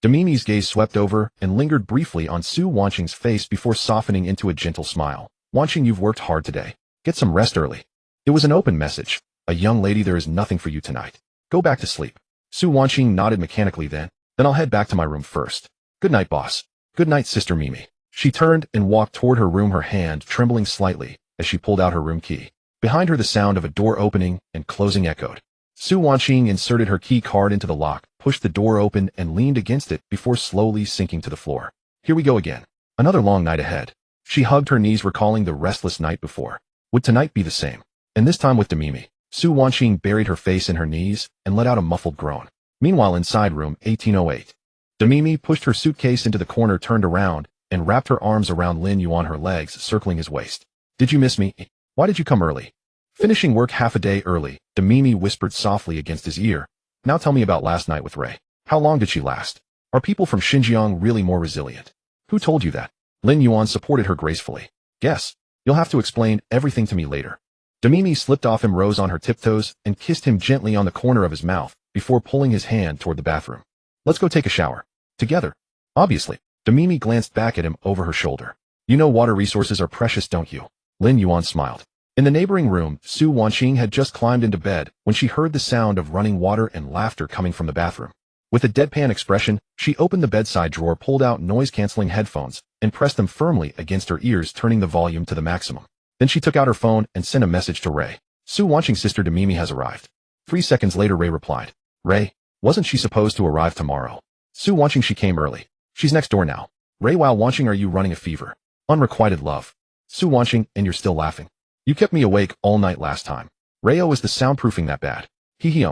Demimi's gaze swept over and lingered briefly on Su Wanqing's face before softening into a gentle smile. Wanqing, you've worked hard today. Get some rest early. It was an open message. A young lady, there is nothing for you tonight. Go back to sleep. Su Wanqing nodded mechanically. Then I'll head back to my room first. Good night, boss. Good night, Sister Mimi. She turned and walked toward her room, her hand trembling slightly as she pulled out her room key. Behind her, the sound of a door opening and closing echoed. Su Wanqing inserted her key card into the lock, pushed the door open, and leaned against it before slowly sinking to the floor. Here we go again. Another long night ahead. She hugged her knees, recalling the restless night before. Would tonight be the same? And this time with Demimi. Su Wanqing buried her face in her knees and let out a muffled groan. Meanwhile, inside room 1808. Demimi pushed her suitcase into the corner, turned around, and wrapped her arms around Lin Yuan, her legs circling his waist. Did you miss me? Why did you come early? Finishing work half a day early, Demimi whispered softly against his ear. Now tell me about last night with Ray. How long did she last? Are people from Xinjiang really more resilient? Who told you that? Lin Yuan supported her gracefully. Guess. You'll have to explain everything to me later. Demimi slipped off him, rose on her tiptoes, and kissed him gently on the corner of his mouth, before pulling his hand toward the bathroom. Let's go take a shower. Together. Obviously. Demimi glanced back at him over her shoulder. You know water resources are precious, don't you? Lin Yuan smiled. In the neighboring room, Su Wanqing had just climbed into bed when she heard the sound of running water and laughter coming from the bathroom. With a deadpan expression, she opened the bedside drawer, pulled out noise-canceling headphones, and pressed them firmly against her ears, turning the volume to the maximum. Then she took out her phone and sent a message to Ray. Su Wanqing's sister Demimi has arrived. 3 seconds later Ray replied. Ray, wasn't she supposed to arrive tomorrow? Su Wanqing, she came early. She's next door now. Ray, wow, Wanqing, are you running a fever? Unrequited love. Su Wanqing, and you're still laughing. You kept me awake all night last time. Rayo, is the soundproofing that bad? Hee.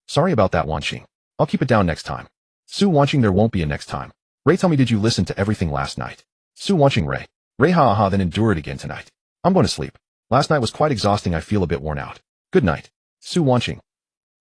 Sorry about that, Wanqing. I'll keep it down next time. Su Wanqing, there won't be a next time. Ray, tell me, did you listen to everything last night? Su Wanqing, Ray. Ray, ha, then endure it again tonight. I'm going to sleep. Last night was quite exhausting, I feel a bit worn out. Good night. Su Wanqing.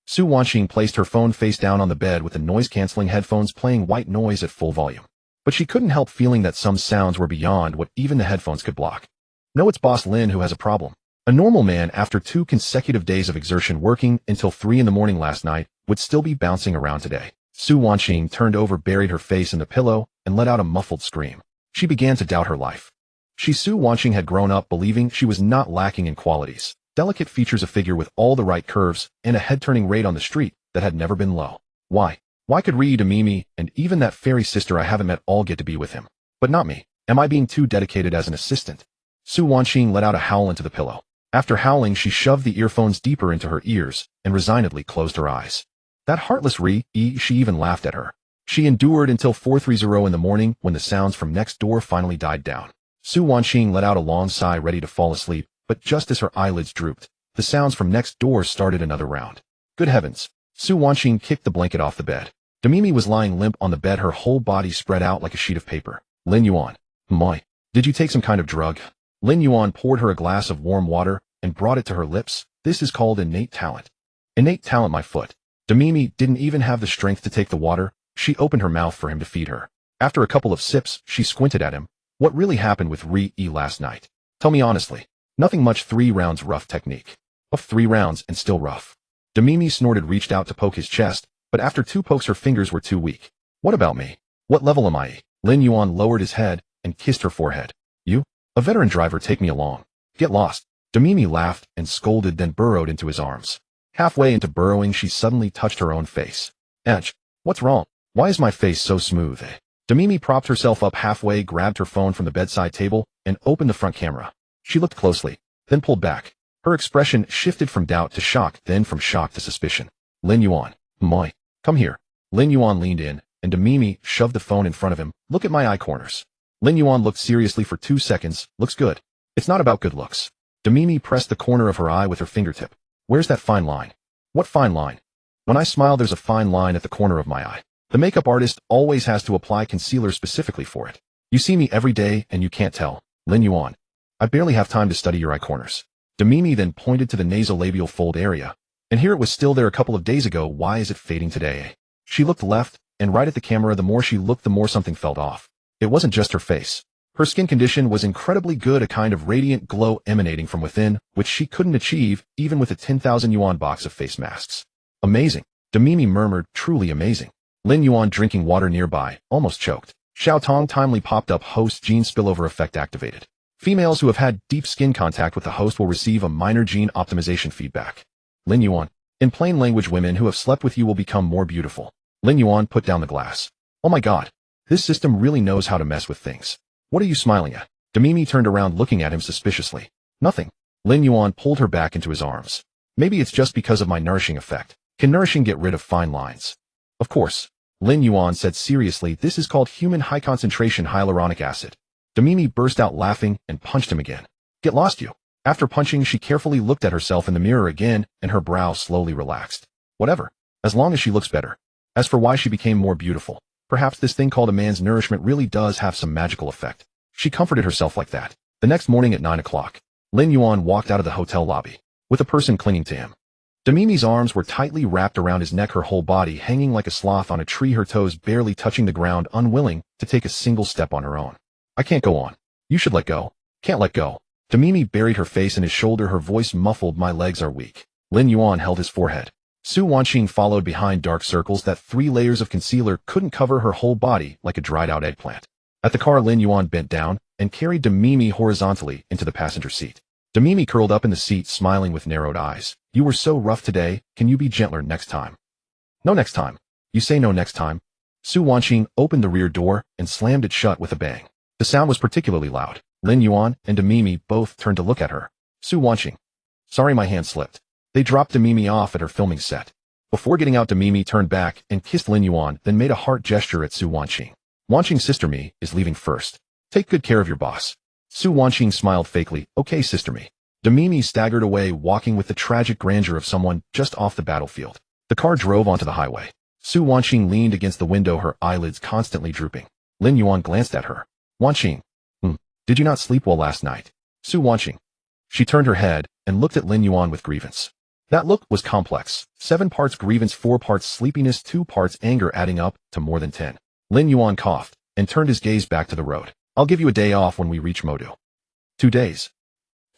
Su Wanqing placed her phone face down on the bed with the noise-canceling headphones playing white noise at full volume. But she couldn't help feeling that some sounds were beyond what even the headphones could block. No, it's Boss Lin who has a problem. A normal man, after 2 consecutive days of exertion working until 3 in the morning last night, would still be bouncing around today. Su Wanqing turned over, buried her face in the pillow, and let out a muffled scream. She began to doubt her life. Su Wanqing had grown up believing she was not lacking in qualities, delicate features, a figure with all the right curves, and a head-turning rate on the street that had never been low. Why could Ryu, Demimi, and even that fairy sister I haven't met all get to be with him? But not me. Am I being too dedicated as an assistant? Su Wanqing let out a howl into the pillow. After howling, she shoved the earphones deeper into her ears and resignedly closed her eyes. That heartless Ryu, she even laughed at her. She endured until 4:30 in the morning when the sounds from next door finally died down. Su Wanqing let out a long sigh, ready to fall asleep, but just as her eyelids drooped, the sounds from next door started another round. Good heavens! Su Wanqing kicked the blanket off the bed. Demimi was lying limp on the bed, her whole body spread out like a sheet of paper. Lin Yuan. Moi. Did you take some kind of drug? Lin Yuan poured her a glass of warm water and brought it to her lips. This is called innate talent. Innate talent, my foot. Demimi didn't even have the strength to take the water. She opened her mouth for him to feed her. After a couple of sips, she squinted at him. What really happened with Ryu last night? Tell me honestly. Nothing much. 3 rounds rough technique. Of 3 rounds and still rough. Demimi snorted, reached out to poke his chest, but after 2 pokes her fingers were too weak. What about me? What level am I? Lin Yuan lowered his head and kissed her forehead. You? A veteran driver, take me along. Get lost. Demimi laughed and scolded, then burrowed into his arms. Halfway into burrowing, she suddenly touched her own face. Edge. What's wrong? Why is my face so smooth? Demimi propped herself up halfway, grabbed her phone from the bedside table, and opened the front camera. She looked closely, then pulled back. Her expression shifted from doubt to shock, then from shock to suspicion. Lin Yuan. Moi. Come here. Lin Yuan leaned in, and Demimi shoved the phone in front of him. Look at my eye corners. Lin Yuan looked seriously for 2 seconds. Looks good. It's not about good looks. Demimi pressed the corner of her eye with her fingertip. Where's that fine line? What fine line? When I smile, there's a fine line at the corner of my eye. The makeup artist always has to apply concealer specifically for it. You see me every day and you can't tell. Lin Yuan. I barely have time to study your eye corners. Demimi then pointed to the nasolabial fold area. And here it was, still there a couple of days ago. Why is it fading today? She looked left and right at the camera. The more she looked, the more something felt off. It wasn't just her face. Her skin condition was incredibly good, a kind of radiant glow emanating from within, which she couldn't achieve even with a 10,000 yuan box of face masks. Amazing. Demimi murmured, truly amazing. Lin Yuan, drinking water nearby, almost choked. Xiao Tong timely popped up. Host gene spillover effect activated. Females who have had deep skin contact with the host will receive a minor gene optimization feedback. Lin Yuan. In plain language, women who have slept with you will become more beautiful. Lin Yuan put down the glass. Oh my god. This system really knows how to mess with things. What are you smiling at? Demimi turned around, looking at him suspiciously. Nothing. Lin Yuan pulled her back into his arms. Maybe it's just because of my nourishing effect. Can nourishing get rid of fine lines? Of course. Lin Yuan said seriously. This is called human high concentration hyaluronic acid. Demimi burst out laughing and punched him again. Get lost, you. After punching, she carefully looked at herself in the mirror again, and her brow slowly relaxed. Whatever. As long as she looks better. As for why she became more beautiful, perhaps this thing called a man's nourishment really does have some magical effect. She comforted herself like that. The next morning at 9 o'clock, Lin Yuan walked out of the hotel lobby, with a person clinging to him. Demimi's arms were tightly wrapped around his neck, her whole body hanging like a sloth on a tree, her toes barely touching the ground, unwilling to take a single step on her own. I can't go on. You should let go. Can't let go. Demimi buried her face in his shoulder, her voice muffled. My legs are weak. Lin Yuan held his forehead. Su Wanqing followed behind dark circles that 3 layers of concealer couldn't cover her whole body like a dried-out eggplant. At the car, Lin Yuan bent down and carried Demimi horizontally into the passenger seat. Demimi curled up in the seat, smiling with narrowed eyes. You were so rough today, can you be gentler next time? No next time. You say no next time. Su Wanqing opened the rear door and slammed it shut with a bang. The sound was particularly loud. Lin Yuan and Demimi both turned to look at her. Su Wanqing. Sorry, my hand slipped. They dropped Demimi off at her filming set. Before getting out, Demimi turned back and kissed Lin Yuan, then made a heart gesture at Su Wanqing. Wanqing's sister Mi is leaving first. Take good care of your boss. Su Wanqing smiled fakely. Okay, sister Mi. Demimi staggered away, walking with the tragic grandeur of someone just off the battlefield. The car drove onto the highway. Su Wanqing leaned against the window, her eyelids constantly drooping. Lin Yuan glanced at her. Wanqing. Did you not sleep well last night? Su Wanqing. She turned her head and looked at Lin Yuan with grievance. That look was complex. 7 parts grievance, 4 parts sleepiness, 2 parts anger, adding up to more than 10. Lin Yuan coughed and turned his gaze back to the road. I'll give you a day off when we reach Modu. 2 days.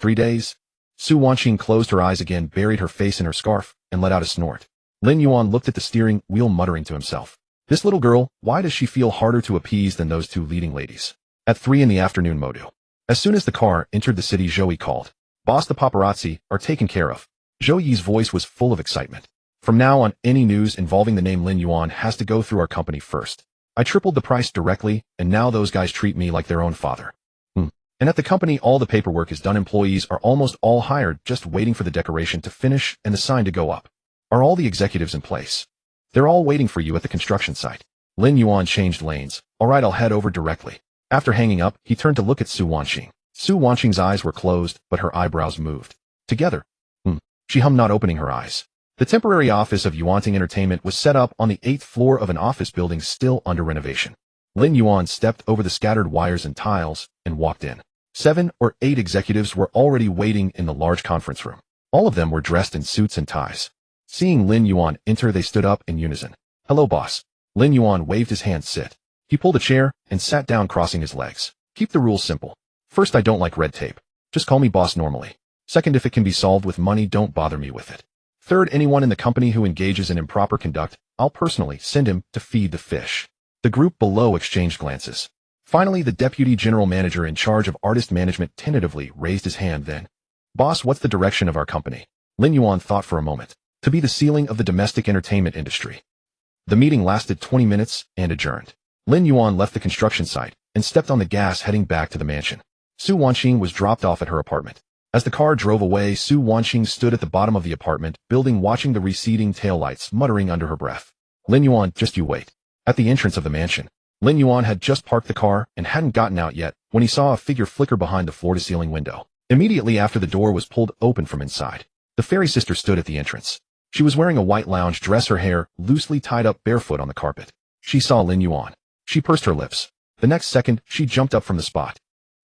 3 days. Su Wanqing closed her eyes again, buried her face in her scarf, and let out a snort. Lin Yuan looked at the steering wheel, muttering to himself. This little girl, why does she feel harder to appease than those 2 leading ladies? At 3 in the afternoon, Modu. As soon as the car entered the city, Zhou Yi called. Boss, the paparazzi are taken care of. Zhou Yi's voice was full of excitement. From now on, any news involving the name Lin Yuan has to go through our company first. I tripled the price directly, and now those guys treat me like their own father. And at the company, all the paperwork is done. Employees are almost all hired, just waiting for the decoration to finish and the sign to go up. Are all the executives in place? They're all waiting for you at the construction site. Lin Yuan changed lanes. All right, I'll head over directly. After hanging up, he turned to look at Su Wanqing. Su Wanqing's eyes were closed, but her eyebrows moved. Together. She hummed, not opening her eyes. The temporary office of Yuanting Entertainment was set up on the 8th floor of an office building still under renovation. Lin Yuan stepped over the scattered wires and tiles and walked in. 7 or 8 executives were already waiting in the large conference room. All of them were dressed in suits and ties. Seeing Lin Yuan enter, they stood up in unison. Hello, boss. Lin Yuan waved his hand. Sit. He pulled a chair and sat down, crossing his legs. Keep the rules simple. First, I don't like red tape. Just call me boss normally. Second, if it can be solved with money, don't bother me with it. Third, anyone in the company who engages in improper conduct, I'll personally send him to feed the fish. The group below exchanged glances. Finally, the deputy general manager in charge of artist management tentatively raised his hand. Then, boss, what's the direction of our company? Lin Yuan thought for a moment. To be the ceiling of the domestic entertainment industry. The meeting lasted 20 minutes and adjourned. Lin Yuan left the construction site and stepped on the gas, heading back to the mansion. Su Wanqing was dropped off at her apartment. As the car drove away, Su Wanqing stood at the bottom of the apartment building, watching the receding taillights, muttering under her breath. Lin Yuan, just you wait. At the entrance of the mansion, Lin Yuan had just parked the car and hadn't gotten out yet when he saw a figure flicker behind the floor-to-ceiling window. Immediately after, the door was pulled open from inside. The fairy sister stood at the entrance. She was wearing a white lounge dress, her hair loosely tied up, barefoot on the carpet. She saw Lin Yuan. She pursed her lips. The next second, she jumped up from the spot.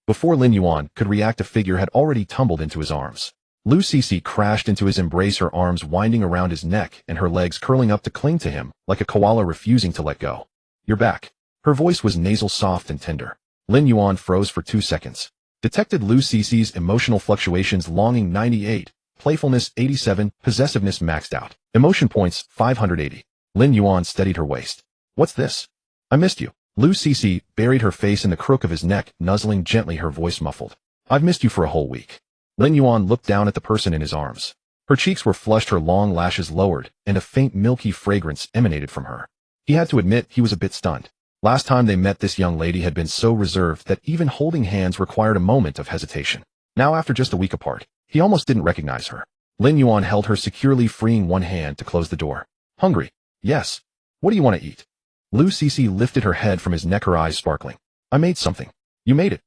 Before Lin Yuan could react, a figure had already tumbled into his arms. Lu Cece crashed into his embrace, her arms winding around his neck and her legs curling up to cling to him, like a koala refusing to let go. You're back. Her voice was nasal, soft and tender. Lin Yuan froze for 2 seconds. Detected Lu Cece's emotional fluctuations: longing 98, playfulness 87, possessiveness maxed out. Emotion points 580. Lin Yuan steadied her waist. What's this? I missed you. Lu Cece buried her face in the crook of his neck, nuzzling gently, her voice muffled. I've missed you for a whole week. Lin Yuan looked down at the person in his arms. Her cheeks were flushed, her long lashes lowered, and a faint milky fragrance emanated from her. He had to admit he was a bit stunned. Last time they met, this young lady had been so reserved that even holding hands required a moment of hesitation. Now, after just a week apart, he almost didn't recognize her. Lin Yuan held her securely, freeing one hand to close the door. Hungry? Yes. What do you want to eat? Lu Cece lifted her head from his neck, her eyes sparkling. I made something. You made it.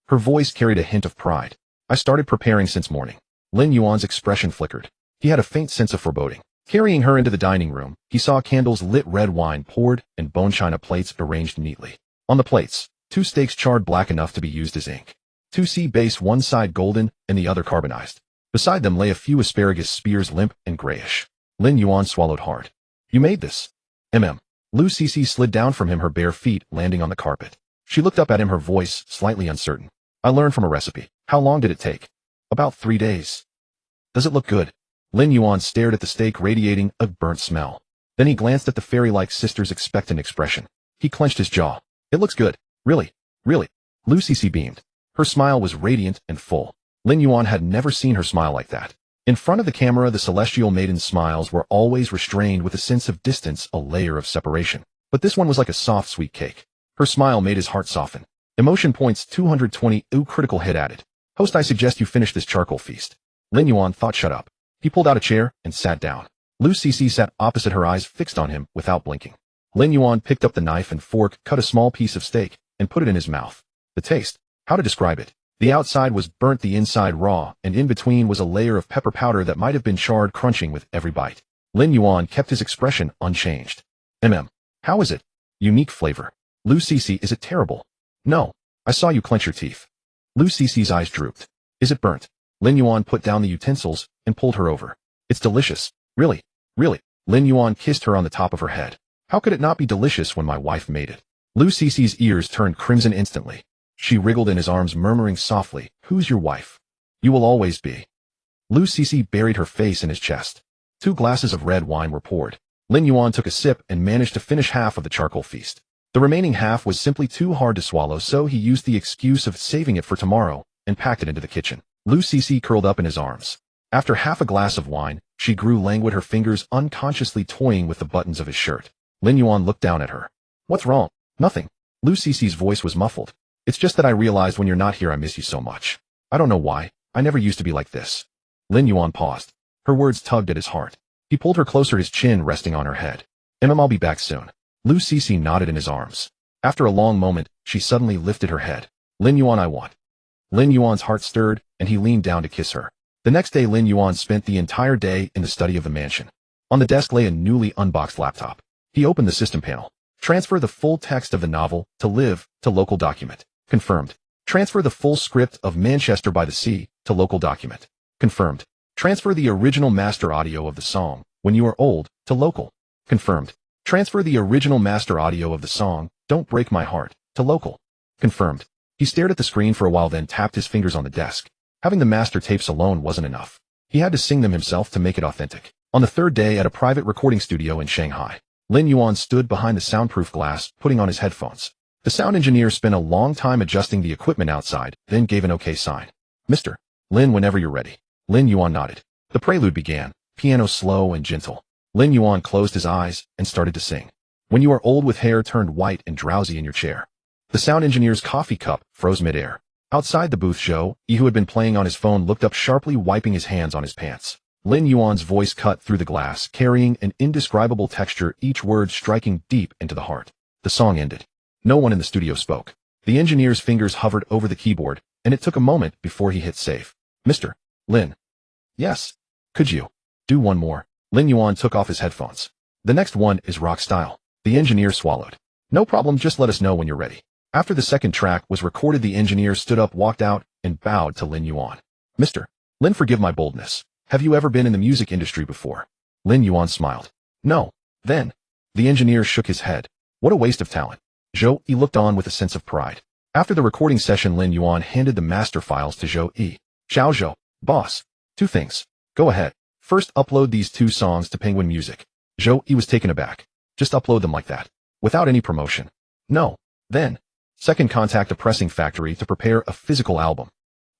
Her voice carried a hint of pride. I started preparing since morning. Lin Yuan's expression flickered. He had a faint sense of foreboding. Carrying her into the dining room, he saw candles lit, red wine poured, and bone china plates arranged neatly. On the plates, 2 steaks charred black enough to be used as ink. 2 sea bass, one side golden and the other carbonized. Beside them lay a few asparagus spears, limp and grayish. Lin Yuan swallowed hard. You made this? Lu Cece slid down from him, her bare feet landing on the carpet. She looked up at him, her voice slightly uncertain. I learned from a recipe. How long did it take? About 3 days. Does it look good? Lin Yuan stared at the steak radiating a burnt smell. Then he glanced at the fairy-like sister's expectant expression. He clenched his jaw. It looks good. Really? Really? Lu Cece beamed. Her smile was radiant and full. Lin Yuan had never seen her smile like that. In front of the camera, the celestial maiden's smiles were always restrained with a sense of distance, a layer of separation. But this one was like a soft, sweet cake. Her smile made his heart soften. Emotion points 220. Ooh, critical hit added. Host, I suggest you finish this charcoal feast. Lin Yuan thought, shut up. He pulled out a chair and sat down. Lu Cece sat opposite, her eyes fixed on him without blinking. Lin Yuan picked up the knife and fork, cut a small piece of steak, and put it in his mouth. The taste. How to describe it? The outside was burnt, the inside raw, and in between was a layer of pepper powder that might have been charred, crunching with every bite. Lin Yuan kept his expression unchanged. How is it? Unique flavor. Lu Cece, is it terrible? No. I saw you clench your teeth. Lu Cece's eyes drooped. Is it burnt? Lin Yuan put down the utensils and pulled her over. It's delicious. Really? Really? Lin Yuan kissed her on the top of her head. How could it not be delicious when my wife made it? Lu Cece's ears turned crimson instantly. She wriggled in his arms, murmuring softly, who's your wife? You will always be. Lu Cece buried her face in his chest. 2 glasses of red wine were poured. Lin Yuan took a sip and managed to finish half of the charcoal feast. The remaining half was simply too hard to swallow, so he used the excuse of saving it for tomorrow and packed it into the kitchen. Lu Cece curled up in his arms. After half a glass of wine, she grew languid, her fingers unconsciously toying with the buttons of his shirt. Lin Yuan looked down at her. What's wrong? Nothing. Lu Cece's voice was muffled. It's just that I realized when you're not here I miss you so much. I don't know why. I never used to be like this. Lin Yuan paused. Her words tugged at his heart. He pulled her closer, his chin resting on her head. I'll be back soon. Lu Cece nodded in his arms. After a long moment, she suddenly lifted her head. Lin Yuan, I want. Lin Yuan's heart stirred, and he leaned down to kiss her. The next day, Lin Yuan spent the entire day in the study of the mansion. On the desk lay a newly unboxed laptop. He opened the system panel. Transfer the full text of the novel, To Live, to local document. Confirmed. Transfer the full script of Manchester by the Sea, to local document. Confirmed. Transfer the original master audio of the song, When You Are Old, to local. Confirmed. Transfer the original master audio of the song, Don't Break My Heart, to local. Confirmed. He stared at the screen for a while, then tapped his fingers on the desk. Having the master tapes alone wasn't enough. He had to sing them himself to make it authentic. On the third day at a private recording studio in Shanghai, Lin Yuan stood behind the soundproof glass, putting on his headphones. The sound engineer spent a long time adjusting the equipment outside, then gave an okay sign. Mr. Lin, whenever you're ready. Lin Yuan nodded. The prelude began, piano slow and gentle. Lin Yuan closed his eyes and started to sing. When you are old, with hair turned white and drowsy in your chair. The sound engineer's coffee cup froze midair. Outside the booth, Zhou Yi, who had been playing on his phone, looked up sharply, wiping his hands on his pants. Lin Yuan's voice cut through the glass, carrying an indescribable texture, each word striking deep into the heart. The song ended. No one in the studio spoke. The engineer's fingers hovered over the keyboard, and it took a moment before he hit save. Mr. Lin. Yes. Could you do one more? Lin Yuan took off his headphones. The next one is rock style. The engineer swallowed. No problem, just let us know when you're ready. After the second track was recorded, the engineer stood up, walked out, and bowed to Lin Yuan. Mr. Lin, forgive my boldness. Have you ever been in the music industry before? Lin Yuan smiled. No. Then. The engineer shook his head. What a waste of talent. Zhou Yi looked on with a sense of pride. After the recording session, Lin Yuan handed the master files to Zhou Yi. Xiao Zhou, boss. 2 things. Go ahead. First, upload these 2 songs to Penguin Music. Zhou Yi was taken aback. Just upload them like that. Without any promotion. No. Then. Second, contact a pressing factory to prepare a physical album.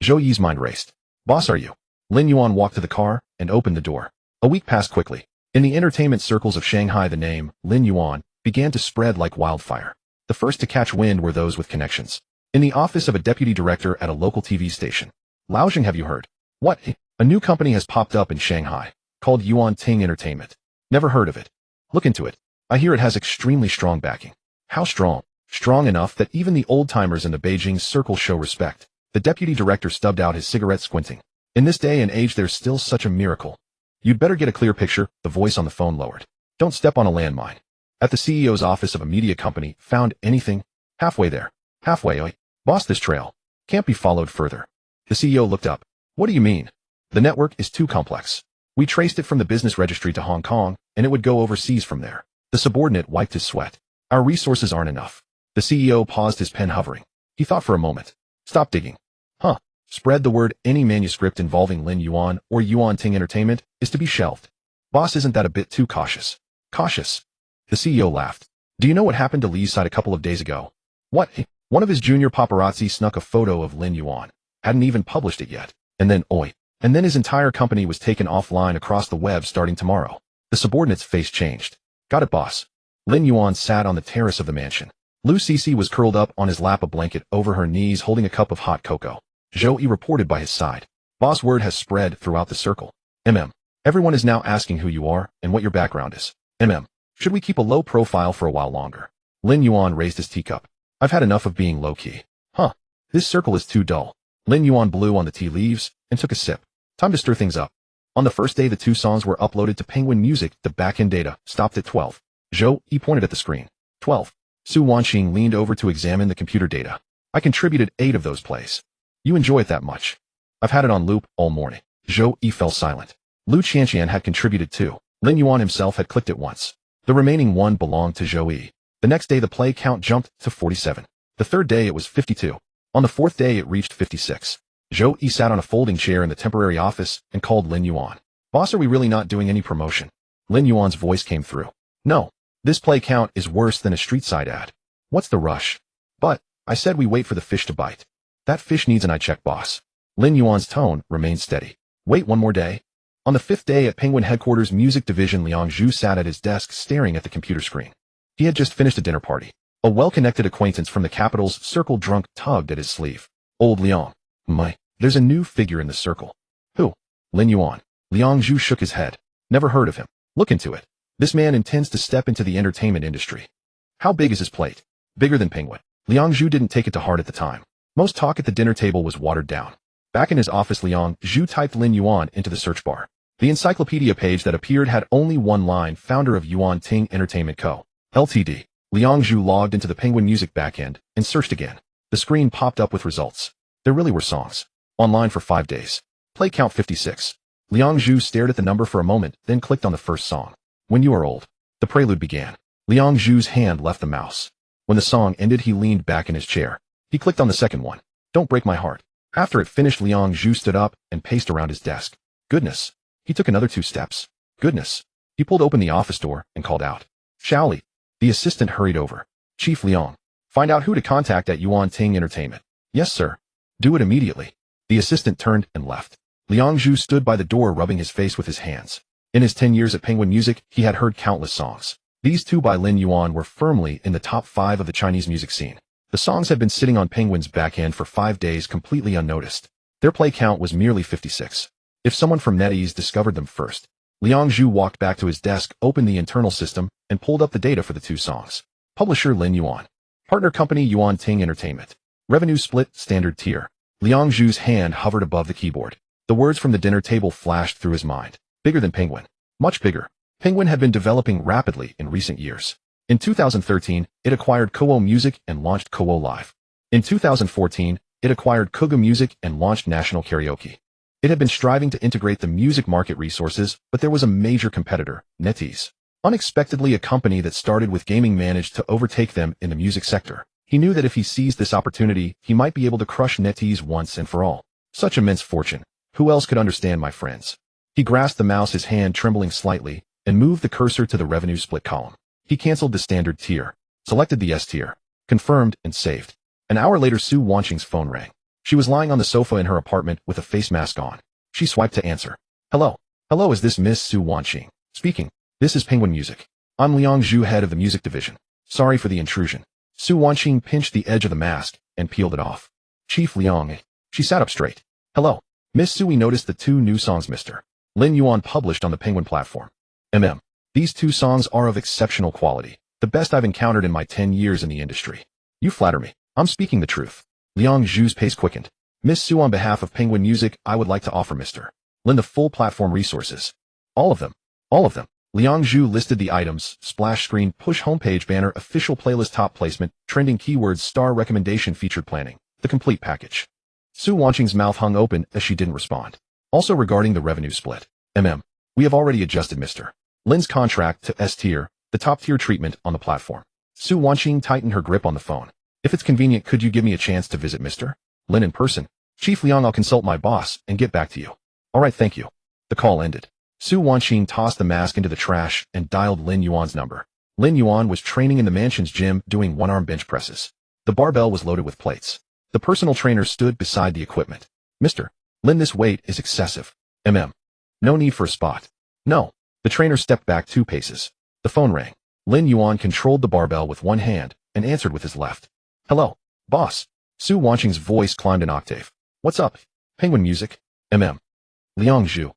Zhou Yi's mind raced. Boss, are you? Lin Yuan walked to the car and opened the door. A week passed quickly. In the entertainment circles of Shanghai, the name, Lin Yuan, began to spread like wildfire. The first to catch wind were those with connections. In the office of a deputy director at a local TV station. Laoxing, have you heard? What? A new company has popped up in Shanghai, called Yuan Ting Entertainment. Never heard of it. Look into it. I hear it has extremely strong backing. How strong? Strong enough that even the old-timers in the Beijing circle show respect. The deputy director stubbed out his cigarette, squinting. In this day and age, there's still such a miracle. You'd better get a clear picture, the voice on the phone lowered. Don't step on a landmine. At the CEO's office of a media company, found anything? Halfway there. Halfway, oi. Boss, this trail can't be followed further. The CEO looked up. What do you mean? The network is too complex. We traced it from the business registry to Hong Kong, and it would go overseas from there. The subordinate wiped his sweat. Our resources aren't enough. The CEO paused, his pen hovering. He thought for a moment. Stop digging. Huh. Spread the word any manuscript involving Lin Yuan or Yuan Ting Entertainment is to be shelved. Boss, isn't that a bit too cautious? Cautious? The CEO laughed. Do you know what happened to Lee's site a couple of days ago? What? One of his junior paparazzi snuck a photo of Lin Yuan. Hadn't even published it yet. And then his entire company was taken offline across the web starting tomorrow. The subordinate's face changed. Got it, boss. Lin Yuan sat on the terrace of the mansion. Lu Cece was curled up on his lap, a blanket over her knees, holding a cup of hot cocoa. Zhou Yi reported by his side. Boss, word has spread throughout the circle. Everyone is now asking who you are and what your background is. Should we keep a low profile for a while longer? Lin Yuan raised his teacup. I've had enough of being low-key. This circle is too dull. Lin Yuan blew on the tea leaves and took a sip. Time to stir things up. On the first day, the 2 songs were uploaded to Penguin Music. The back-end data stopped at 12. Zhou Yi pointed at the screen. 12. Su Wanqing leaned over to examine the computer data. I contributed 8 of those plays. You enjoy it that much? I've had it on loop all morning. Zhou Yi fell silent. Lu Qianqian had contributed 2. Lin Yuan himself had clicked it once. The remaining 1 belonged to Zhou Yi. The next day, the play count jumped to 47. The third day, it was 52. On the fourth day, it reached 56. Zhou Yi sat on a folding chair in the temporary office and called Lin Yuan. Boss, are we really not doing any promotion? Lin Yuan's voice came through. No. This play count is worse than a street side ad. What's the rush? But, I said we wait for the fish to bite. That fish needs an eye check, boss. Lin Yuan's tone remained steady. Wait one more day. On the 5th day at Penguin Headquarters Music Division, Liang Zhu sat at his desk staring at the computer screen. He had just finished a dinner party. A well-connected acquaintance from the capital's circle drunk tugged at his sleeve. Old Liang. There's a new figure in the circle. Who? Lin Yuan. Liang Zhu shook his head. Never heard of him. Look into it. This man intends to step into the entertainment industry. How big is his plate? Bigger than Penguin. Liang Zhu didn't take it to heart at the time. Most talk at the dinner table was watered down. Back in his office, Liang Zhu typed Lin Yuan into the search bar. The encyclopedia page that appeared had only one line: founder of Yuan Ting Entertainment Co. Ltd. Liang Zhu logged into the Penguin Music backend and searched again. The screen popped up with results. There really were songs. Online for 5 days. Play count 56. Liang Zhu stared at the number for a moment, then clicked on the first song. When You Are Old. The prelude began. Liang Zhu's hand left the mouse. When the song ended, he leaned back in his chair. He clicked on the second one. Don't Break My Heart. After it finished, Liang Zhu stood up and paced around his desk. Goodness. He took another 2 steps. Goodness. He pulled open the office door and called out. Shaoli. The assistant hurried over. Chief Liang. Find out who to contact at Yuan Ting Entertainment. Yes, sir. Do it immediately. The assistant turned and left. Liang Zhu stood by the door, rubbing his face with his hands. In his 10 years at Penguin Music, he had heard countless songs. These 2 by Lin Yuan were firmly in the top 5 of the Chinese music scene. The songs had been sitting on Penguin's backend for 5 days completely unnoticed. Their play count was merely 56. If someone from NetEase discovered them first. Liang Zhu walked back to his desk, opened the internal system, and pulled up the data for the 2 songs. Publisher Lin Yuan. Partner company Yuan Ting Entertainment. Revenue split, standard tier. Liang Zhu's hand hovered above the keyboard. The words from the dinner table flashed through his mind. Bigger than Penguin. Much bigger. Penguin had been developing rapidly in recent years. In 2013, it acquired Kuo Music and launched Kuo Live. In 2014, it acquired Kuga Music and launched National Karaoke. It had been striving to integrate the music market resources, but there was a major competitor, NetEase. Unexpectedly, a company that started with gaming managed to overtake them in the music sector. He knew that if he seized this opportunity, he might be able to crush NetEase once and for all. Such immense fortune. Who else could understand, my friends? He grasped the mouse, his hand trembling slightly, and moved the cursor to the revenue split column. He canceled the standard tier, selected the S tier, confirmed, and saved. An hour later, Su Wanqing's phone rang. She was lying on the sofa in her apartment with a face mask on. She swiped to answer. Hello. Hello, is this Miss Su Wanqing? Speaking. This is Penguin Music. I'm Liang Zhu, head of the music division. Sorry for the intrusion. Su Wanqing pinched the edge of the mask and peeled it off. Chief Liang. She sat up straight. Hello. Miss Su, we noticed the 2 new songs Mr. Lin Yuan published on the Penguin platform. These 2 songs are of exceptional quality. The best I've encountered in my 10 years in the industry. You flatter me. I'm speaking the truth. Liang Zhu's pace quickened. Miss Su, on behalf of Penguin Music, I would like to offer Mr. Lin the full platform resources. All of them. All of them. Liang Zhu listed the items: splash screen, push homepage banner, official playlist, top placement, trending keywords, star recommendation, featured planning. The complete package. Su Wanqing's mouth hung open as she didn't respond. Also regarding the revenue split. We have already adjusted Mr. Lin's contract to S tier, the top tier treatment on the platform. Su Wanqing tightened her grip on the phone. If it's convenient, could you give me a chance to visit Mr. Lin in person? Chief Liang, I'll consult my boss and get back to you. All right, thank you. The call ended. Su Wanqing tossed the mask into the trash and dialed Lin Yuan's number. Lin Yuan was training in the mansion's gym doing one-arm bench presses. The barbell was loaded with plates. The personal trainer stood beside the equipment. Mr. Lin, this weight is excessive. No need for a spot. No. The trainer stepped back 2 paces. The phone rang. Lin Yuan controlled the barbell with one hand and answered with his left. Hello, boss. Su Wanqing's voice climbed an octave. What's up? Penguin music? Liang Zhu.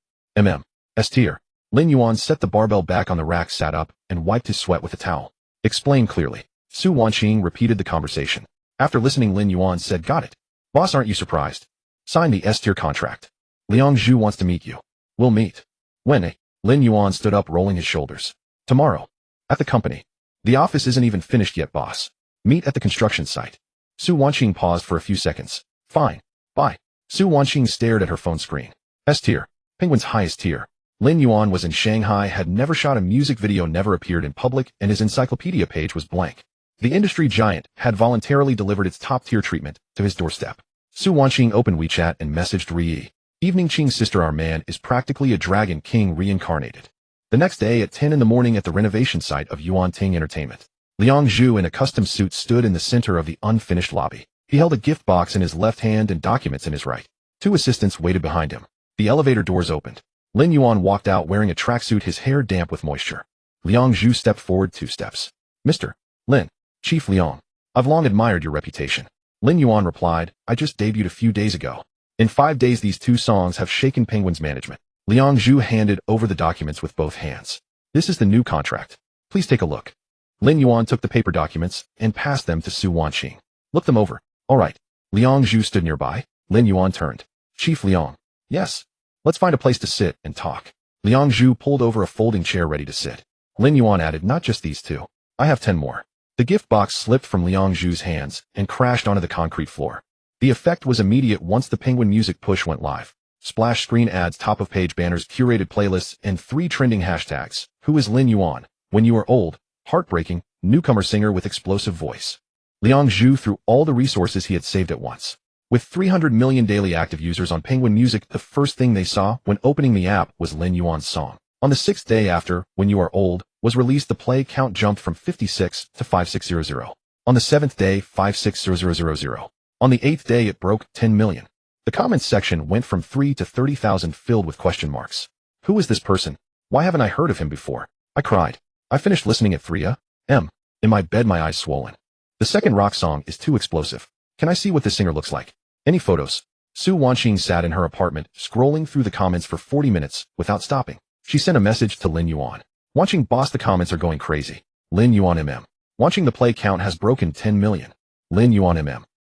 S tier. Lin Yuan set the barbell back on the rack, sat up, and wiped his sweat with a towel. Explain clearly. Su Wanqing repeated the conversation. After listening, Lin Yuan said, got it. Boss, aren't you surprised? Sign the S tier contract. Liang Zhu wants to meet you. We'll meet. When? Lin Yuan stood up, rolling his shoulders. Tomorrow. At the company. The office isn't even finished yet, boss. Meet at the construction site. Su Wanqing paused for a few seconds. Fine. Bye. Su Wanqing stared at her phone screen. S tier. Penguin's highest tier. Lin Yuan was in Shanghai, had never shot a music video, never appeared in public, and his encyclopedia page was blank. The industry giant had voluntarily delivered its top-tier treatment to his doorstep. Su Wanqing opened WeChat and messaged Ri. Evening, Qing's sister, our man is practically a dragon king reincarnated. The next day at 10 in the morning at the renovation site of Yuan Ting Entertainment. Liang Zhu in a custom suit stood in the center of the unfinished lobby. He held a gift box in his left hand and documents in his right. 2 assistants waited behind him. The elevator doors opened. Lin Yuan walked out wearing a tracksuit, his hair damp with moisture. Liang Zhu stepped forward 2 steps. Mr. Lin. Chief Liang. I've long admired your reputation. Lin Yuan replied, I just debuted a few days ago. In 5 days these 2 songs have shaken Penguin's management. Liang Zhu handed over the documents with both hands. This is the new contract. Please take a look. Lin Yuan took the paper documents and passed them to Su Wanqing. Look them over. All right. Liang Zhu stood nearby. Lin Yuan turned. Chief Liang. Yes. Let's find a place to sit and talk. Liang Zhu pulled over a folding chair ready to sit. Lin Yuan added, not just these 2. I have 10 more. The gift box slipped from Liang Zhu's hands and crashed onto the concrete floor. The effect was immediate once the Penguin music push went live. Splash screen ads, top-of-page banners, curated playlists, and 3 trending hashtags. Who is Lin Yuan? When you are old, heartbreaking, newcomer singer with explosive voice. Liang Zhu threw all the resources he had saved at once. With 300 million daily active users on Penguin Music, the first thing they saw when opening the app was Lin Yuan's song. On the 6th day after When You Are Old was released, the play count jumped from 56 to 5600. On the 7th day, 560000. On the 8th day, it broke 10 million. The comments section went from 3 to 30,000, filled with question marks. Who is this person? Why haven't I heard of him before? I cried. I finished listening at 3 a.m. In my bed, my eyes swollen. The second rock song is too explosive. Can I see what this singer looks like? Any photos? Su Wanqing sat in her apartment, scrolling through the comments for 40 minutes without stopping. She sent a message to Lin Yuan. Wanqing, boss, the comments are going crazy. Lin Yuan Wanqing, the play count has broken 10 million. Lin Yuan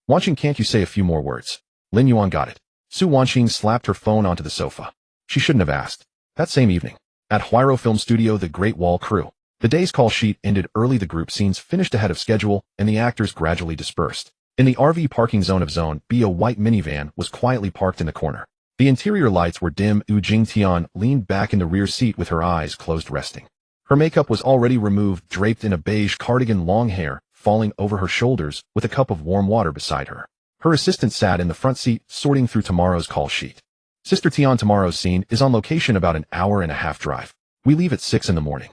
Wanqing, can't you say a few more words? Lin Yuan, got it. Su Wanqing slapped her phone onto the sofa. She shouldn't have asked. That same evening, at Huiro Film Studio, the Great Wall Crew. The day's call sheet ended early. The group scenes finished ahead of schedule, and the actors gradually dispersed. In the RV parking zone of Zone B, a white minivan was quietly parked in the corner. The interior lights were dim. Jing Tian leaned back in the rear seat with her eyes closed, resting. Her makeup was already removed, draped in a beige cardigan, long hair falling over her shoulders, with a cup of warm water beside her. Her assistant sat in the front seat, sorting through tomorrow's call sheet. Sister Tian, tomorrow's scene is on location, about an hour-and-a-half drive. We leave at 6 in the morning.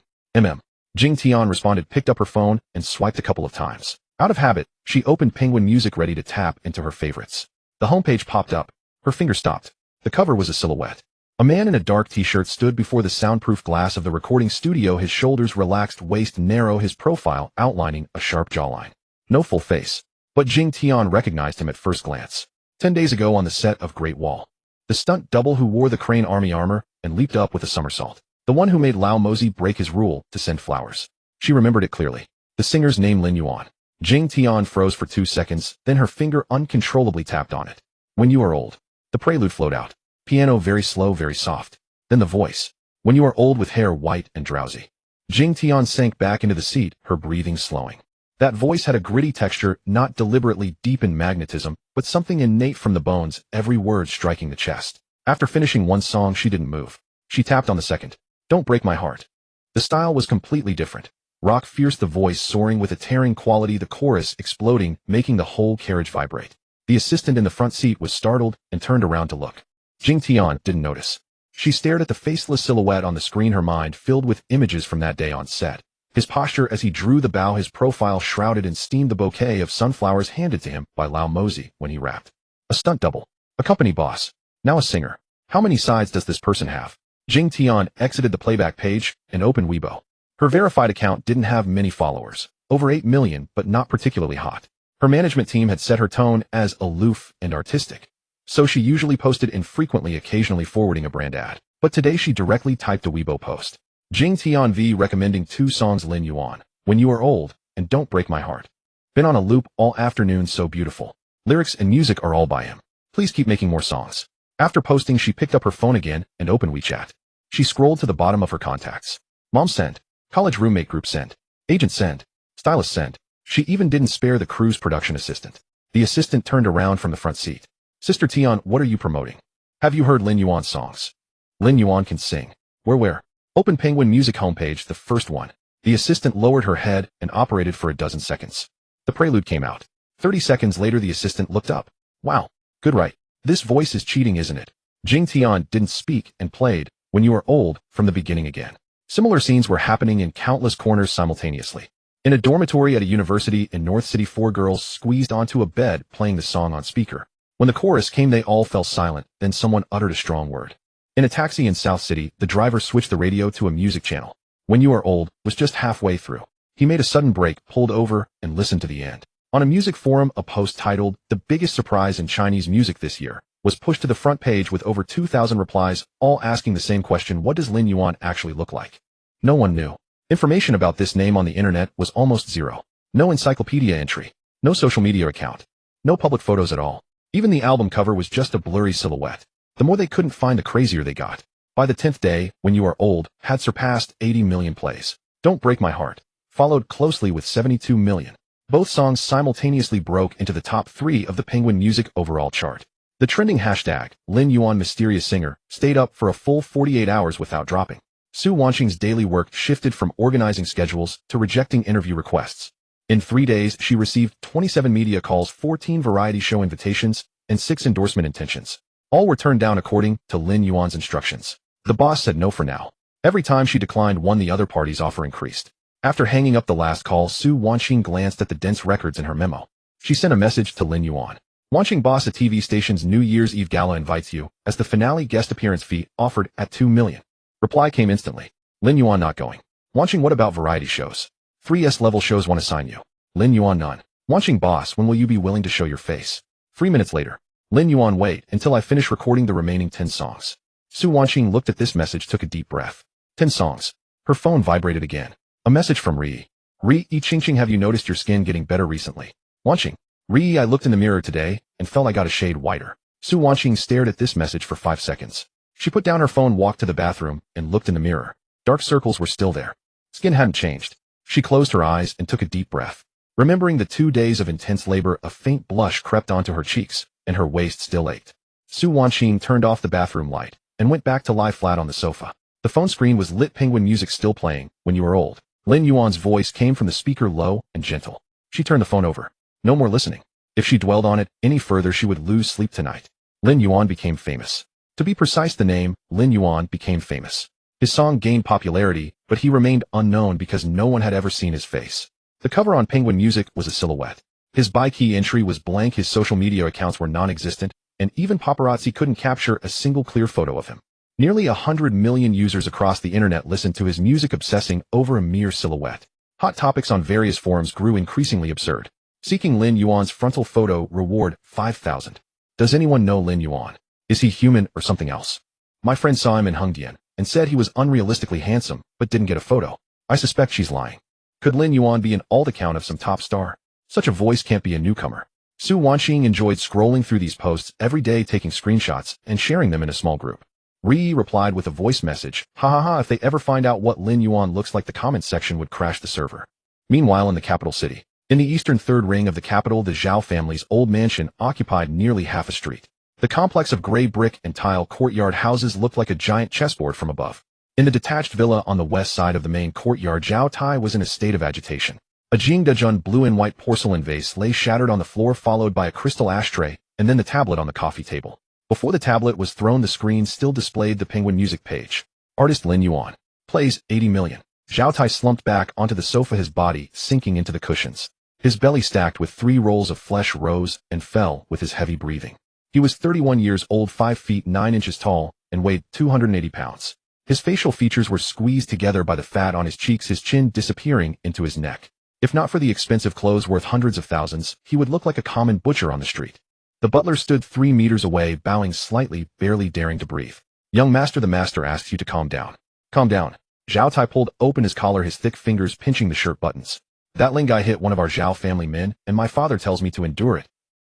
Jing Tian responded, picked up her phone, and swiped a couple of times. Out of habit, she opened Penguin Music, ready to tap into her favorites. The homepage popped up. Her finger stopped. The cover was a silhouette. A man in a dark t-shirt stood before the soundproof glass of the recording studio, his shoulders relaxed, waist narrow, his profile outlining a sharp jawline. No full face, but Jing Tian recognized him at first glance. 10 days ago on the set of Great Wall. The stunt double who wore the Crane Army armor and leaped up with a somersault. The one who made Lao Mosey break his rule to send flowers. She remembered it clearly. The singer's name, Lin Yuan. Jing Tian froze for 2 seconds, then her finger uncontrollably tapped on it. When You Are Old. The prelude flowed out. Piano, very slow, very soft. Then the voice. When you are old, with hair white and drowsy. Jing Tian sank back into the seat, her breathing slowing. That voice had a gritty texture, not deliberately deep in magnetism, but something innate from the bones, every word striking the chest. After finishing one song, she didn't move. She tapped on the second. Don't Break My Heart. The style was completely different. Rock, fierce, the voice soaring with a tearing quality, the chorus exploding, making the whole carriage vibrate. The assistant in the front seat was startled and turned around to look. Jing Tian didn't notice. She stared at the faceless silhouette on the screen, her mind filled with images from that day on set. His posture as he drew the bow, his profile shrouded in steam, the bouquet of sunflowers handed to him by Lao Mozi when he rapped. A stunt double. A company boss. Now a singer. How many sides does this person have? Jing Tian exited the playback page and opened Weibo. Her verified account didn't have many followers. Over 8 million, but not particularly hot. Her management team had set her tone as aloof and artistic. So she usually posted infrequently, occasionally forwarding a brand ad. But today she directly typed a Weibo post. Jing Tian V recommending 2 songs, Lin Yuan, When You Are Old, and Don't Break My Heart. Been on a loop all afternoon, so beautiful. Lyrics and music are all by him. Please keep making more songs. After posting, she picked up her phone again and opened WeChat. She scrolled to the bottom of her contacts. Mom sent. College roommate group sent. Agent sent. Stylist sent. She even didn't spare the crew's production assistant. The assistant turned around from the front seat. Sister Tian, what are you promoting? Have you heard Lin Yuan's songs? Lin Yuan can sing. Where? Open Penguin Music homepage, the first one. The assistant lowered her head and operated for a dozen seconds. The prelude came out. 30 seconds later, the assistant looked up. Wow. Good, right? This voice is cheating, isn't it? Jing Tian didn't speak and played When You Are Old from the beginning again. Similar scenes were happening in countless corners simultaneously. In a dormitory at a university in North City, 4 girls squeezed onto a bed playing the song on speaker. When the chorus came, they all fell silent, then someone uttered a strong word. In a taxi in South City, the driver switched the radio to a music channel. When You Are Old was just halfway through. He made a sudden break, pulled over, and listened to the end. On a music forum, a post titled, "The Biggest Surprise in Chinese Music This Year," was pushed to the front page with over 2,000 replies, all asking the same question: what does Lin Yuan actually look like? No one knew. Information about this name on the internet was almost zero. No encyclopedia entry. No social media account. No public photos at all. Even the album cover was just a blurry silhouette. The more they couldn't find, the crazier they got. By the 10th day, When You Are Old had surpassed 80 million plays. Don't Break My Heart followed closely with 72 million. Both songs simultaneously broke into the top 3 of the Penguin Music overall chart. The trending hashtag, Lin Yuan Mysterious Singer, stayed up for a full 48 hours without dropping. Su Wanqing's daily work shifted from organizing schedules to rejecting interview requests. In 3 days, she received 27 media calls, 14 variety show invitations, and 6 endorsement intentions. All were turned down according to Lin Yuan's instructions. The boss said no for now. Every time she declined one, the other party's offer increased. After hanging up the last call, Su Wanqing glanced at the dense records in her memo. She sent a message to Lin Yuan. Wanqing boss, a TV station's New Year's Eve gala invites you as the finale guest appearance fee offered at 2 million. Reply came instantly. Lin Yuan not going. Wanqing, what about variety shows? 3S level shows want to sign you. Lin Yuan none. Wanqing boss, when will you be willing to show your face? 3 minutes later. Lin Yuan, wait until I finish recording the remaining 10 songs. Su Wanqing looked at this message, took a deep breath. 10 songs. Her phone vibrated again. A message from Ri. Ri Ching, have you noticed your skin getting better recently? Wanqing. Ri, I looked in the mirror today and felt I got a shade whiter. Su Wanqing stared at this message for 5 seconds. She put down her phone, walked to the bathroom, and looked in the mirror. Dark circles were still there. Skin hadn't changed. She closed her eyes and took a deep breath. Remembering the 2 days of intense labor, a faint blush crept onto her cheeks, and her waist still ached. Su Wanqing turned off the bathroom light and went back to lie flat on the sofa. The phone screen was lit, Penguin Music still playing, When You Are Old. Lin Yuan's voice came from the speaker, low and gentle. She turned the phone over. No more listening. If she dwelled on it any further, she would lose sleep tonight. Lin Yuan became famous. To be precise, the name, Lin Yuan, became famous. His song gained popularity, but he remained unknown because no one had ever seen his face. The cover on Penguin Music was a silhouette. His by-key entry was blank, his social media accounts were non-existent, and even paparazzi couldn't capture a single clear photo of him. Nearly 100 million users across the internet listened to his music, obsessing over a mere silhouette. Hot topics on various forums grew increasingly absurd. Seeking Lin Yuan's frontal photo, reward 5,000. Does anyone know Lin Yuan? Is he human or something else? My friend saw him in Hengdian and said he was unrealistically handsome, but didn't get a photo. I suspect she's lying. Could Lin Yuan be an alt account of some top star? Such a voice can't be a newcomer. Su Wanqing enjoyed scrolling through these posts every day, taking screenshots and sharing them in a small group. Ri replied with a voice message, ha ha ha, if they ever find out what Lin Yuan looks like, the comment section would crash the server. Meanwhile, in the capital city, in the eastern third ring of the capital, the Zhao family's old mansion occupied nearly half a street. The complex of gray brick and tile courtyard houses looked like a giant chessboard from above. In the detached villa on the west side of the main courtyard, Zhao Tai was in a state of agitation. A Jingdejun blue and white porcelain vase lay shattered on the floor, followed by a crystal ashtray, and then the tablet on the coffee table. Before the tablet was thrown, the screen still displayed the Penguin music page. Artist Lin Yuan. Plays 80 million. Zhao Tai slumped back onto the sofa, his body sinking into the cushions. His belly stacked with 3 rolls of flesh rose and fell with his heavy breathing. He was 31 years old, 5 feet 9 inches tall, and weighed 280 pounds. His facial features were squeezed together by the fat on his cheeks, his chin disappearing into his neck. If not for the expensive clothes worth hundreds of thousands, he would look like a common butcher on the street. The butler stood 3 meters away, bowing slightly, barely daring to breathe. Young master, the master asks you to calm down. Calm down. Zhao Tai pulled open his collar, his thick fingers pinching the shirt buttons. That Lin guy hit one of our Zhao family men, and my father tells me to endure it.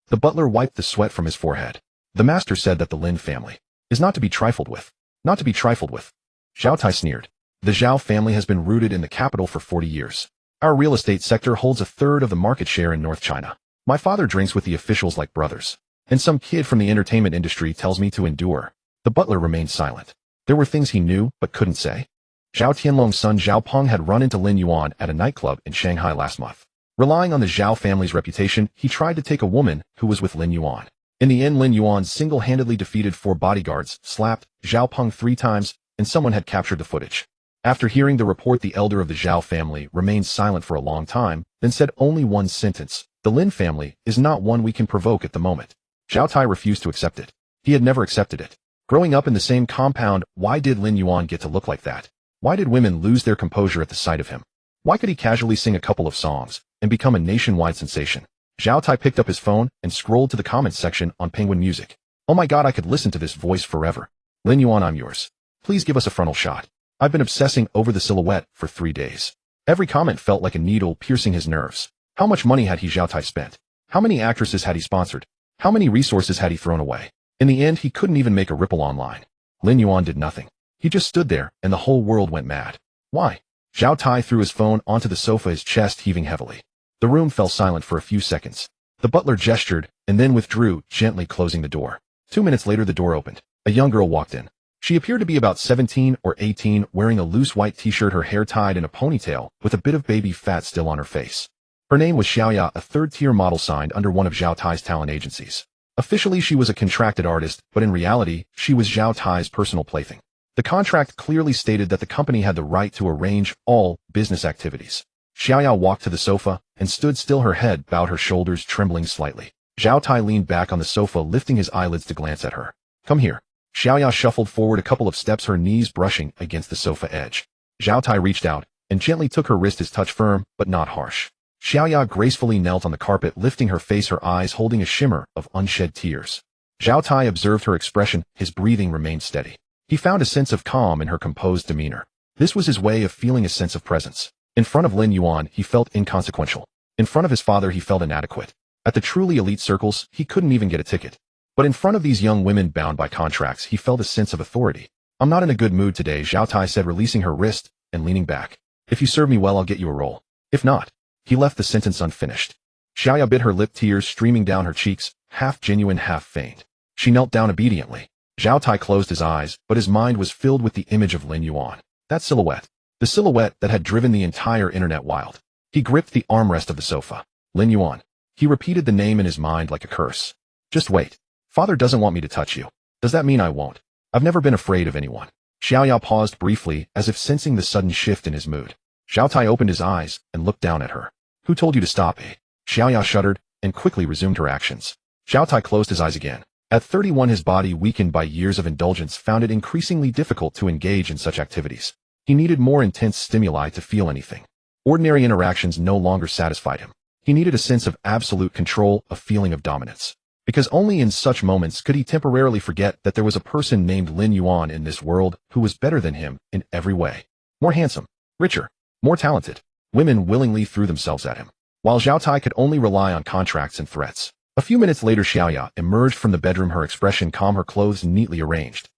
The butler wiped the sweat from his forehead. The master said that the Lin family is not to be trifled with. Not to be trifled with. Zhao Tai sneered. The Zhao family has been rooted in the capital for 40 years. Our real estate sector holds 1/3 of the market share in North China. My father drinks with the officials like brothers. And some kid from the entertainment industry tells me to endure. The butler remained silent. There were things he knew but couldn't say. Zhao Tianlong's son Zhao Peng had run into Lin Yuan at a nightclub in Shanghai last month. Relying on the Zhao family's reputation, he tried to take a woman who was with Lin Yuan. In the end, Lin Yuan single-handedly defeated 4 bodyguards, slapped Zhao Peng 3 times, and someone had captured the footage. After hearing the report, the elder of the Zhao family remained silent for a long time, then said only one sentence: "The Lin family is not one we can provoke at the moment." Zhao Tai refused to accept it. He had never accepted it. Growing up in the same compound, why did Lin Yuan get to look like that? Why did women lose their composure at the sight of him? Why could he casually sing a couple of songs and become a nationwide sensation? Zhao Tai picked up his phone and scrolled to the comments section on Penguin Music. Oh my god, I could listen to this voice forever. Lin Yuan, I'm yours. Please give us a frontal shot. I've been obsessing over the silhouette for 3 days. Every comment felt like a needle piercing his nerves. How much money had Zhao Tai spent? How many actresses had he sponsored? How many resources had he thrown away? In the end, he couldn't even make a ripple online. Lin Yuan did nothing. He just stood there, and the whole world went mad. Why? Zhao Tai threw his phone onto the sofa, his chest heaving heavily. The room fell silent for a few seconds. The butler gestured, and then withdrew, gently closing the door. 2 minutes later, the door opened. A young girl walked in. She appeared to be about 17 or 18, wearing a loose white t-shirt, her hair tied in a ponytail, with a bit of baby fat still on her face. Her name was Xiaoya, a 3rd-tier model signed under one of Zhao Tai's talent agencies. Officially, she was a contracted artist, but in reality, she was Zhao Tai's personal plaything. The contract clearly stated that the company had the right to arrange all business activities. Xiaoya walked to the sofa and stood still, her head bowed, her shoulders trembling slightly. Zhao Tai leaned back on the sofa, lifting his eyelids to glance at her. Come here. Xiaoya shuffled forward a couple of steps, her knees brushing against the sofa edge. Zhao Tai reached out and gently took her wrist, his touch firm but not harsh. Xiaoya gracefully knelt on the carpet, lifting her face, her eyes holding a shimmer of unshed tears. Zhao Tai observed her expression, his breathing remained steady. He found a sense of calm in her composed demeanor. This was his way of feeling a sense of presence. In front of Lin Yuan, he felt inconsequential. In front of his father, he felt inadequate. At the truly elite circles, he couldn't even get a ticket. But in front of these young women bound by contracts, he felt a sense of authority. I'm not in a good mood today, Zhao Tai said, releasing her wrist and leaning back. If you serve me well, I'll get you a role. If not. He left the sentence unfinished. Xiaoya bit her lip, tears streaming down her cheeks, half genuine, half feigned. She knelt down obediently. Zhao Tai closed his eyes, but his mind was filled with the image of Lin Yuan. That silhouette. The silhouette that had driven the entire internet wild. He gripped the armrest of the sofa. Lin Yuan. He repeated the name in his mind like a curse. Just wait. Father doesn't want me to touch you. Does that mean I won't? I've never been afraid of anyone. Xiaoya paused briefly, as if sensing the sudden shift in his mood. Zhao Tai opened his eyes and looked down at her. Who told you to stop, eh? Xiaoya shuddered and quickly resumed her actions. Zhao Tai closed his eyes again. At 31, his body, weakened by years of indulgence, found it increasingly difficult to engage in such activities. He needed more intense stimuli to feel anything. Ordinary interactions no longer satisfied him. He needed a sense of absolute control, a feeling of dominance. Because only in such moments could he temporarily forget that there was a person named Lin Yuan in this world who was better than him in every way. More handsome, richer, more talented. Women willingly threw themselves at him, while Zhao Tai could only rely on contracts and threats. A few minutes later, Xiaoya emerged from the bedroom, her expression calm, her clothes neatly arranged.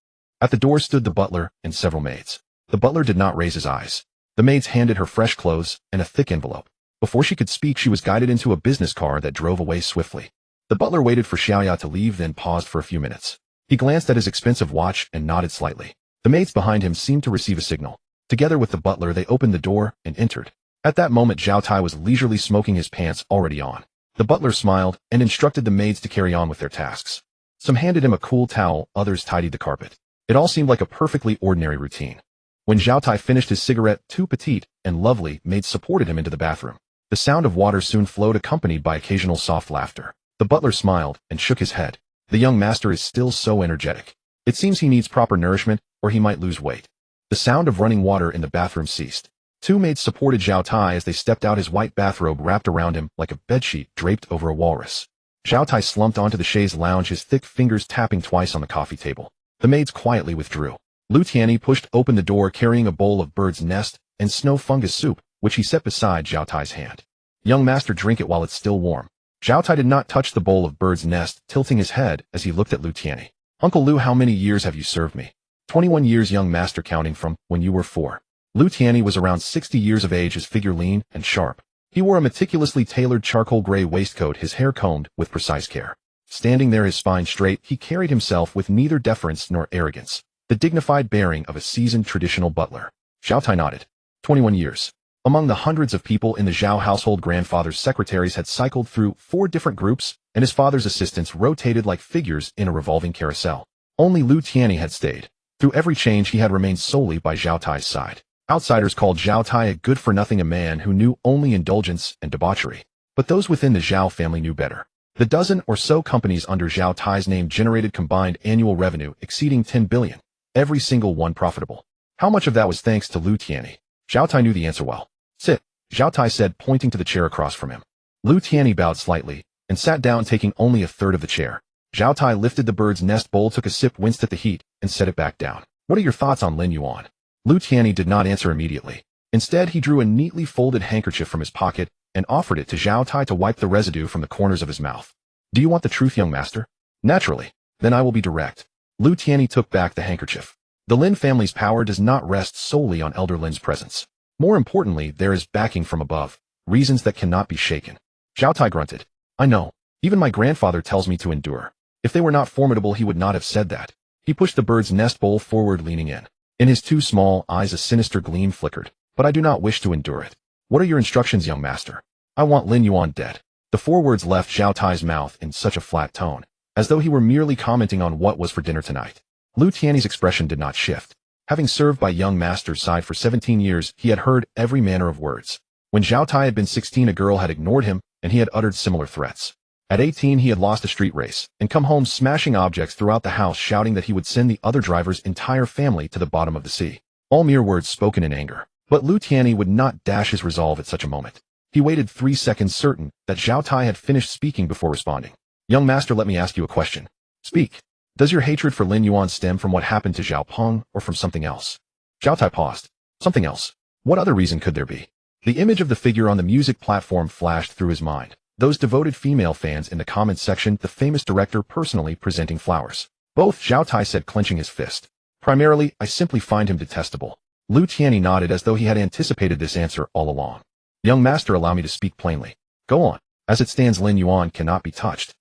At the door stood the butler and several maids. The butler did not raise his eyes. The maids handed her fresh clothes and a thick envelope. Before she could speak, she was guided into a business car that drove away swiftly. The butler waited for Xiaoya to leave, then paused for a few minutes. He glanced at his expensive watch and nodded slightly. The maids behind him seemed to receive a signal. Together with the butler, they opened the door and entered. At that moment Zhao Tai was leisurely smoking his pants already on. The butler smiled and instructed the maids to carry on with their tasks. Some handed him a cool towel, others tidied the carpet. It all seemed like a perfectly ordinary routine. When Zhao Tai finished his cigarette, two petite and lovely maids supported him into the bathroom. The sound of water soon flowed, accompanied by occasional soft laughter. The butler smiled and shook his head. The young master is still so energetic. It seems he needs proper nourishment, or he might lose weight. The sound of running water in the bathroom ceased. Two maids supported Zhao Tai as they stepped out, his white bathrobe wrapped around him like a bedsheet draped over a walrus. Zhao Tai slumped onto the chaise lounge, his thick fingers tapping twice on the coffee table. The maids quietly withdrew. Lu Tianyi pushed open the door, carrying a bowl of bird's nest and snow fungus soup, which he set beside Zhao Tai's hand. Young master, drink it while it's still warm. Zhao Tai did not touch the bowl of bird's nest, tilting his head as he looked at Lu Tianyi. Uncle Lu, how many years have you served me? 21 years, young master, counting from when you were 4. Lu Tianyi was around 60 years of age, his figure lean and sharp. He wore a meticulously tailored charcoal gray waistcoat, his hair combed with precise care. Standing there, his spine straight, he carried himself with neither deference nor arrogance, the dignified bearing of a seasoned traditional butler. Zhao Tai nodded. 21 years. Among the hundreds of people in the Zhao household, grandfather's secretaries had cycled through 4 different groups, and his father's assistants rotated like figures in a revolving carousel. Only Lu Tianyi had stayed. Through every change, he had remained solely by Zhao Tai's side. Outsiders called Zhao Tai a good-for-nothing, a man who knew only indulgence and debauchery. But those within the Zhao family knew better. The dozen or so companies under Zhao Tai's name generated combined annual revenue exceeding 10 billion, every single one profitable. How much of that was thanks to Lu Tianyi? Zhao Tai knew the answer well. Sit, Zhao Tai said, pointing to the chair across from him. Lu Tianyi bowed slightly and sat down, taking only a third of the chair. Zhao Tai lifted the bird's nest bowl, took a sip, winced at the heat, and set it back down. What are your thoughts on Lin Yuan? Lu Tianyi did not answer immediately. Instead, he drew a neatly folded handkerchief from his pocket and offered it to Zhao Tai to wipe the residue from the corners of his mouth. Do you want the truth, young master? Naturally. Then I will be direct. Lu Tianyi took back the handkerchief. The Lin family's power does not rest solely on Elder Lin's presence. More importantly, there is backing from above, reasons that cannot be shaken. Zhao Tai grunted. I know. Even my grandfather tells me to endure. If they were not formidable, he would not have said that. He pushed the bird's nest bowl forward, leaning in. In his 2 small eyes a sinister gleam flickered. But I do not wish to endure it. What are your instructions, young master? I want Lin Yuan dead. The 4 words left Zhao Tai's mouth in such a flat tone, as though he were merely commenting on what was for dinner tonight. Lu Tianyi's expression did not shift. Having served by young master's side for 17 years, he had heard every manner of words. When Zhao Tai had been 16, a girl had ignored him, and he had uttered similar threats. At 18, he had lost a street race, and come home smashing objects throughout the house, shouting that he would send the other driver's entire family to the bottom of the sea. All mere words spoken in anger. But Lu Tianyi would not dash his resolve at such a moment. He waited 3 seconds, certain that Zhao Tai had finished speaking before responding. Young master, let me ask you a question. Speak. Does your hatred for Lin Yuan stem from what happened to Zhao Peng, or from something else? Zhao Tai paused. Something else. What other reason could there be? The image of the figure on the music platform flashed through his mind. Those devoted female fans in the comments section, the famous director personally presenting flowers. Both, Zhao Tai said, clenching his fist. Primarily, I simply find him detestable. Lu Tianyi nodded as though he had anticipated this answer all along. Young master, allow me to speak plainly. Go on. As it stands, Lin Yuan cannot be touched.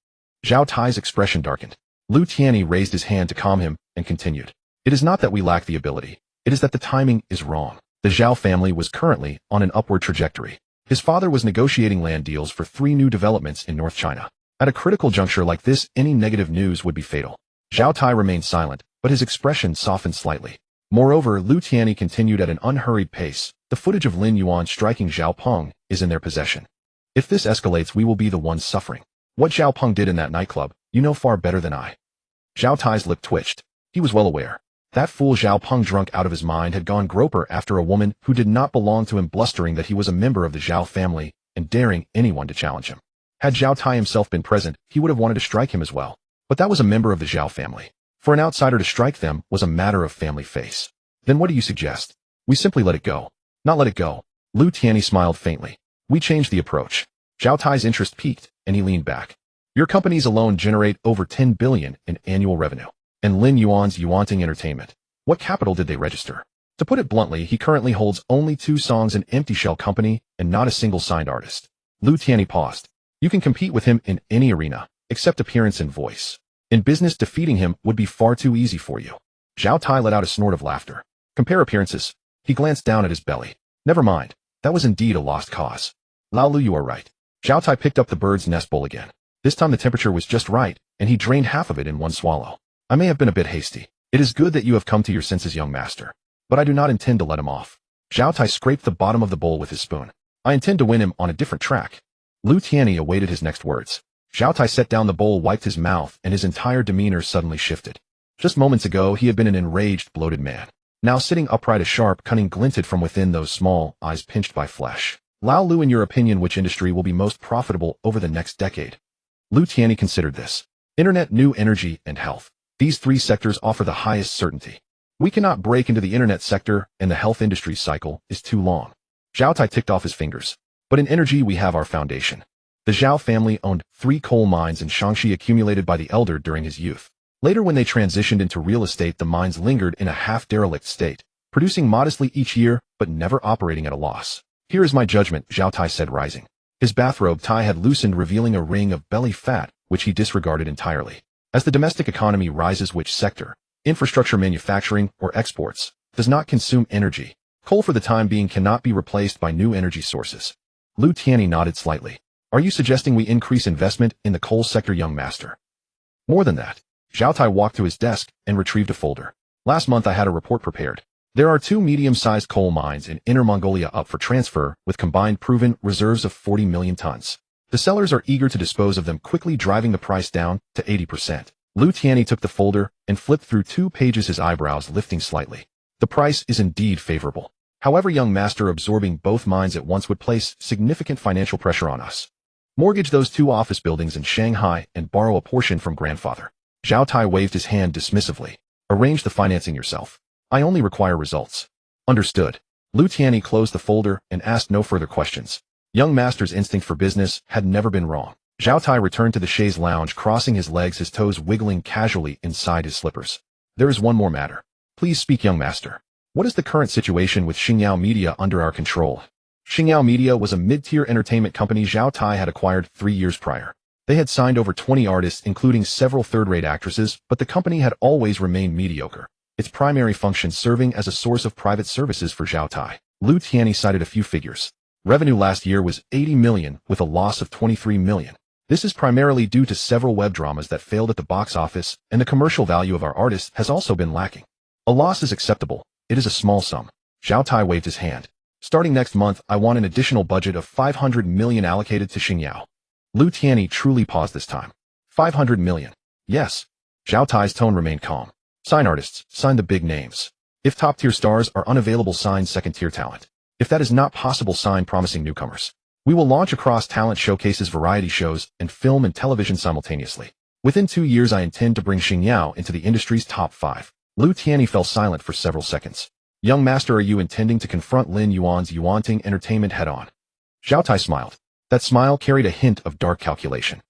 Zhao Tai's expression darkened. Lu Tianyi raised his hand to calm him and continued. It is not that we lack the ability. It is that the timing is wrong. The Zhao family was currently on an upward trajectory. His father was negotiating land deals for 3 new developments in North China. At a critical juncture like this, any negative news would be fatal. Zhao Tai remained silent, but his expression softened slightly. Moreover, Lu Tianyi continued at an unhurried pace. The footage of Lin Yuan striking Zhao Peng is in their possession. If this escalates, we will be the ones suffering. What Zhao Peng did in that nightclub, you know far better than I. Zhao Tai's lip twitched. He was well aware. That fool Zhao Peng, drunk out of his mind, had gone groper after a woman who did not belong to him, blustering that he was a member of the Zhao family and daring anyone to challenge him. Had Zhao Tai himself been present, he would have wanted to strike him as well. But that was a member of the Zhao family. For an outsider to strike them was a matter of family face. Then what do you suggest? We simply let it go. Not let it go. Lu Tianyi smiled faintly. We changed the approach. Zhao Tai's interest peaked, and he leaned back. Your companies alone generate over 10 billion in annual revenue. And Lin Yuan's Yuanting Entertainment. What capital did they register? To put it bluntly, he currently holds only 2 songs, an empty shell company, and not a single signed artist. Lu Tianyi paused. You can compete with him in any arena, except appearance and voice. In business, defeating him would be far too easy for you. Zhao Tai let out a snort of laughter. Compare appearances. He glanced down at his belly. Never mind. That was indeed a lost cause. Lao Lu, you are right. Zhao Tai picked up the bird's nest bowl again. This time the temperature was just right, and he drained half of it in one swallow. I may have been a bit hasty. It is good that you have come to your senses, young master. But I do not intend to let him off. Zhao Tai scraped the bottom of the bowl with his spoon. I intend to win him on a different track. Lu Tianyi awaited his next words. Zhao Tai set down the bowl, wiped his mouth, and his entire demeanor suddenly shifted. Just moments ago, he had been an enraged, bloated man. Now sitting upright, a sharp cunning glinted from within those small eyes pinched by flesh. Lao Lu, in your opinion, which industry will be most profitable over the next decade? Lu Tianyi considered this. Internet, new energy, and health. These three sectors offer the highest certainty. We cannot break into the internet sector, and the health industry's cycle is too long. Zhao Tai ticked off his fingers. But in energy, we have our foundation. The Zhao family owned 3 coal mines in Shaanxi accumulated by the elder during his youth. Later, when they transitioned into real estate, the mines lingered in a half-derelict state, producing modestly each year, but never operating at a loss. Here is my judgment, Zhao Tai said, rising. His bathrobe tie had loosened, revealing a ring of belly fat, which he disregarded entirely. As the domestic economy rises, which sector, infrastructure, manufacturing, or exports, does not consume energy, coal for the time being cannot be replaced by new energy sources. Lu Tianyi nodded slightly. Are you suggesting we increase investment in the coal sector, young master? More than that. Zhao Tai walked to his desk and retrieved a folder. Last month I had a report prepared. There are 2 medium-sized coal mines in Inner Mongolia up for transfer with combined proven reserves of 40 million tons. The sellers are eager to dispose of them quickly, driving the price down to 80%. Lu Tianyi took the folder and flipped through 2 pages, his eyebrows lifting slightly. The price is indeed favorable. However, young master, absorbing both mines at once would place significant financial pressure on us. Mortgage those 2 office buildings in Shanghai and borrow a portion from grandfather. Zhao Tai waved his hand dismissively. Arrange the financing yourself. I only require results. Understood. Lu Tianyi closed the folder and asked no further questions. Young master's instinct for business had never been wrong. Zhao Tai returned to the chaise lounge, crossing his legs, his toes wiggling casually inside his slippers. There is one more matter. Please speak, young master. What is the current situation with Xingyao Media under our control? Xingyao Media was a mid-tier entertainment company Zhao Tai had acquired 3 years prior. They had signed over 20 artists, including several third-rate actresses, but the company had always remained mediocre, its primary function serving as a source of private services for Zhao Tai. Lu Tianyi cited a few figures. Revenue last year was 80 million, with a loss of 23 million. This is primarily due to several web dramas that failed at the box office, and the commercial value of our artists has also been lacking. A loss is acceptable. It is a small sum. Zhao Tai waved his hand. Starting next month, I want an additional budget of 500 million allocated to Xingyao. Lu Tianyi truly paused this time. 500 million. Yes. Zhao Tai's tone remained calm. Sign artists, sign the big names. If top-tier stars are unavailable, sign second-tier talent. If that is not possible, sign promising newcomers. We will launch across talent showcases, variety shows, and film and television simultaneously. Within 2 years, I intend to bring Xingyao into the industry's top 5. Lu Tianyi fell silent for several seconds. Young master, are you intending to confront Lin Yuan's Yuanting Entertainment head-on? Zhao Tai smiled. That smile carried a hint of dark calculation.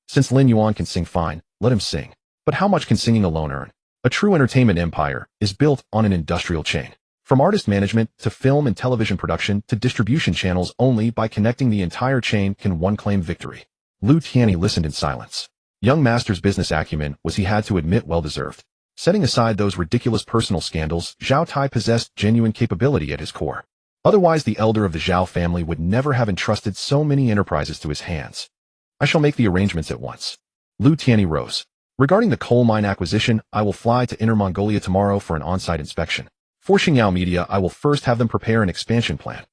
Since Lin Yuan can sing fine, let him sing. But how much can singing alone earn? A true entertainment empire is built on an industrial chain. From artist management to film and television production to distribution channels, only by connecting the entire chain can one claim victory. Lu Tianyi listened in silence. Young master's business acumen was, he had to admit, well-deserved. Setting aside those ridiculous personal scandals, Zhao Tai possessed genuine capability at his core. Otherwise, the elder of the Zhao family would never have entrusted so many enterprises to his hands. I shall make the arrangements at once. Lu Tianyi rose. Regarding the coal mine acquisition, I will fly to Inner Mongolia tomorrow for an on-site inspection. For Xingyao Media, I will first have them prepare an expansion plan.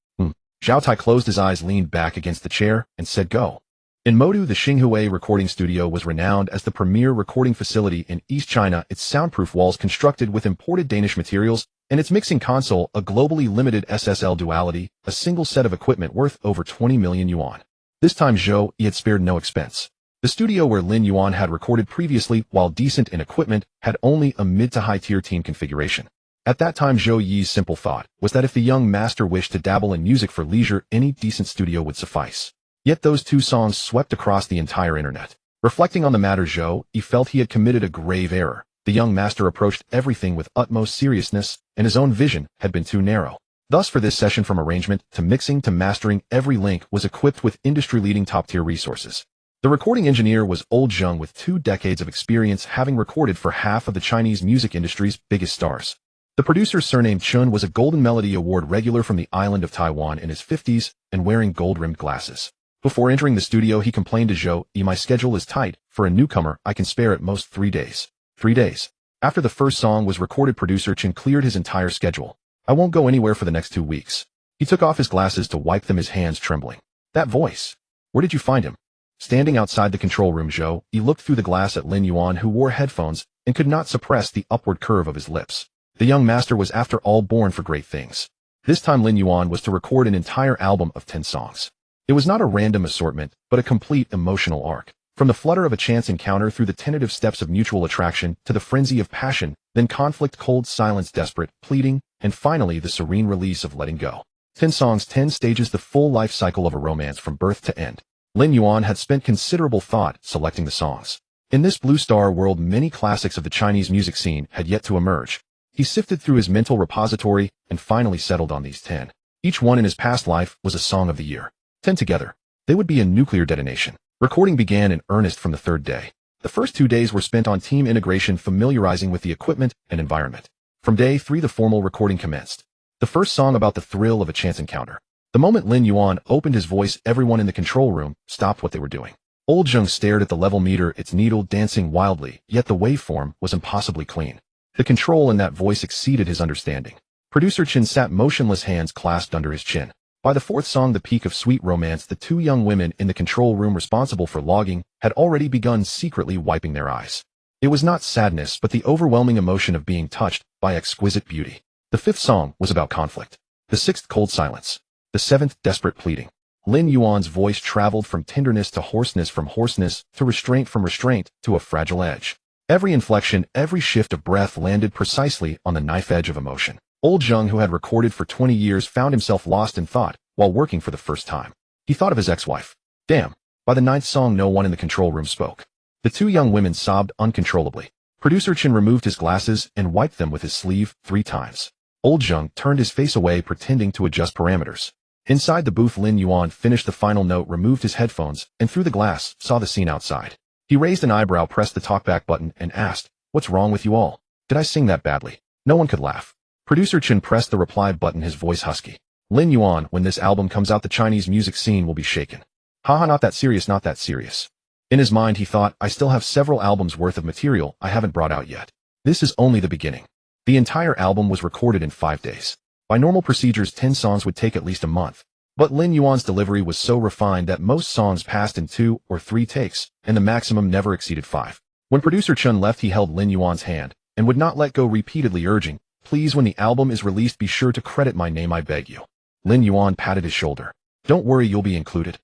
Zhao Tai closed his eyes, leaned back against the chair, and said go. In Modu, the Xinghue recording studio was renowned as the premier recording facility in East China, its soundproof walls constructed with imported Danish materials, and its mixing console a globally limited SSL duality, a single set of equipment worth over 20 million yuan. This time Zhou Yi had spared no expense. The studio where Lin Yuan had recorded previously, while decent in equipment, had only a mid to high-tier team configuration. At that time, Zhou Yi's simple thought was that if the young master wished to dabble in music for leisure, any decent studio would suffice. Yet those 2 songs swept across the entire internet. Reflecting on the matter, Zhou Yi felt he had committed a grave error. The young master approached everything with utmost seriousness, and his own vision had been too narrow. Thus, for this session, from arrangement to mixing to mastering, every link was equipped with industry-leading top-tier resources. The recording engineer was Old Zheng, with 2 decades of experience, having recorded for half of the Chinese music industry's biggest stars. The producer, surnamed Chun, was a Golden Melody Award regular from the island of Taiwan in his 50s and wearing gold-rimmed glasses. Before entering the studio, he complained to Zhou, My schedule is tight. For a newcomer, I can spare at most 3 days. 3 days. After the first song was recorded, producer Chun cleared his entire schedule. I won't go anywhere for the next 2 weeks. He took off his glasses to wipe them, his hands trembling. That voice. Where did you find him? Standing outside the control room, Zhou, he looked through the glass at Lin Yuan, who wore headphones and could not suppress the upward curve of his lips. The young master was, after all, born for great things. This time Lin Yuan was to record an entire album of 10 songs. It was not a random assortment, but a complete emotional arc. From the flutter of a chance encounter through the tentative steps of mutual attraction to the frenzy of passion, then conflict, cold silence, desperate pleading, and finally the serene release of letting go. 10 songs, 10 stages, the full life cycle of a romance from birth to end. Lin Yuan had spent considerable thought selecting the songs. In this Blue Star world, many classics of the Chinese music scene had yet to emerge. He sifted through his mental repository and finally settled on these 10. Each one in his past life was a song of the year. 10 together. They would be a nuclear detonation. Recording began in earnest from the 3rd day. The first 2 days were spent on team integration, familiarizing with the equipment and environment. From day 3, the formal recording commenced. The first song about the thrill of a chance encounter. The moment Lin Yuan opened his voice, everyone in the control room stopped what they were doing. Old Zheng stared at the level meter, its needle dancing wildly, yet the waveform was impossibly clean. The control in that voice exceeded his understanding. Producer Chin sat motionless, hands clasped under his chin. By the 4th song, the peak of sweet romance, the 2 young women in the control room responsible for logging had already begun secretly wiping their eyes. It was not sadness, but the overwhelming emotion of being touched by exquisite beauty. The 5th song was about conflict. The 6th, cold silence. The 7th, desperate pleading. Lin Yuan's voice traveled from tenderness to hoarseness, from hoarseness to restraint, from restraint to a fragile edge. Every inflection, every shift of breath landed precisely on the knife edge of emotion. Old Zheng, who had recorded for 20 years, found himself lost in thought while working for the first time. He thought of his ex-wife. Damn. By the 9th song, no one in the control room spoke. The 2 young women sobbed uncontrollably. Producer Chin removed his glasses and wiped them with his sleeve 3 times. Old Zheng turned his face away, pretending to adjust parameters. Inside the booth, Lin Yuan finished the final note, removed his headphones, and through the glass saw the scene outside. He raised an eyebrow, pressed the talkback button, and asked, "What's wrong with you all? Did I sing that badly?" No one could laugh. Producer Chin pressed the reply button, his voice husky. "Lin Yuan, when this album comes out, the Chinese music scene will be shaken." Haha, not that serious, not that serious. In his mind, he thought, I still have several albums worth of material I haven't brought out yet. This is only the beginning. The entire album was recorded in 5 days. By normal procedures, 10 songs would take at least a month. But Lin Yuan's delivery was so refined that most songs passed in 2 or 3 takes, and the maximum never exceeded 5. When producer Chun left, he held Lin Yuan's hand and would not let go, repeatedly urging, "Please, when the album is released, be sure to credit my name, I beg you." Lin Yuan patted his shoulder. "Don't worry, you'll be included."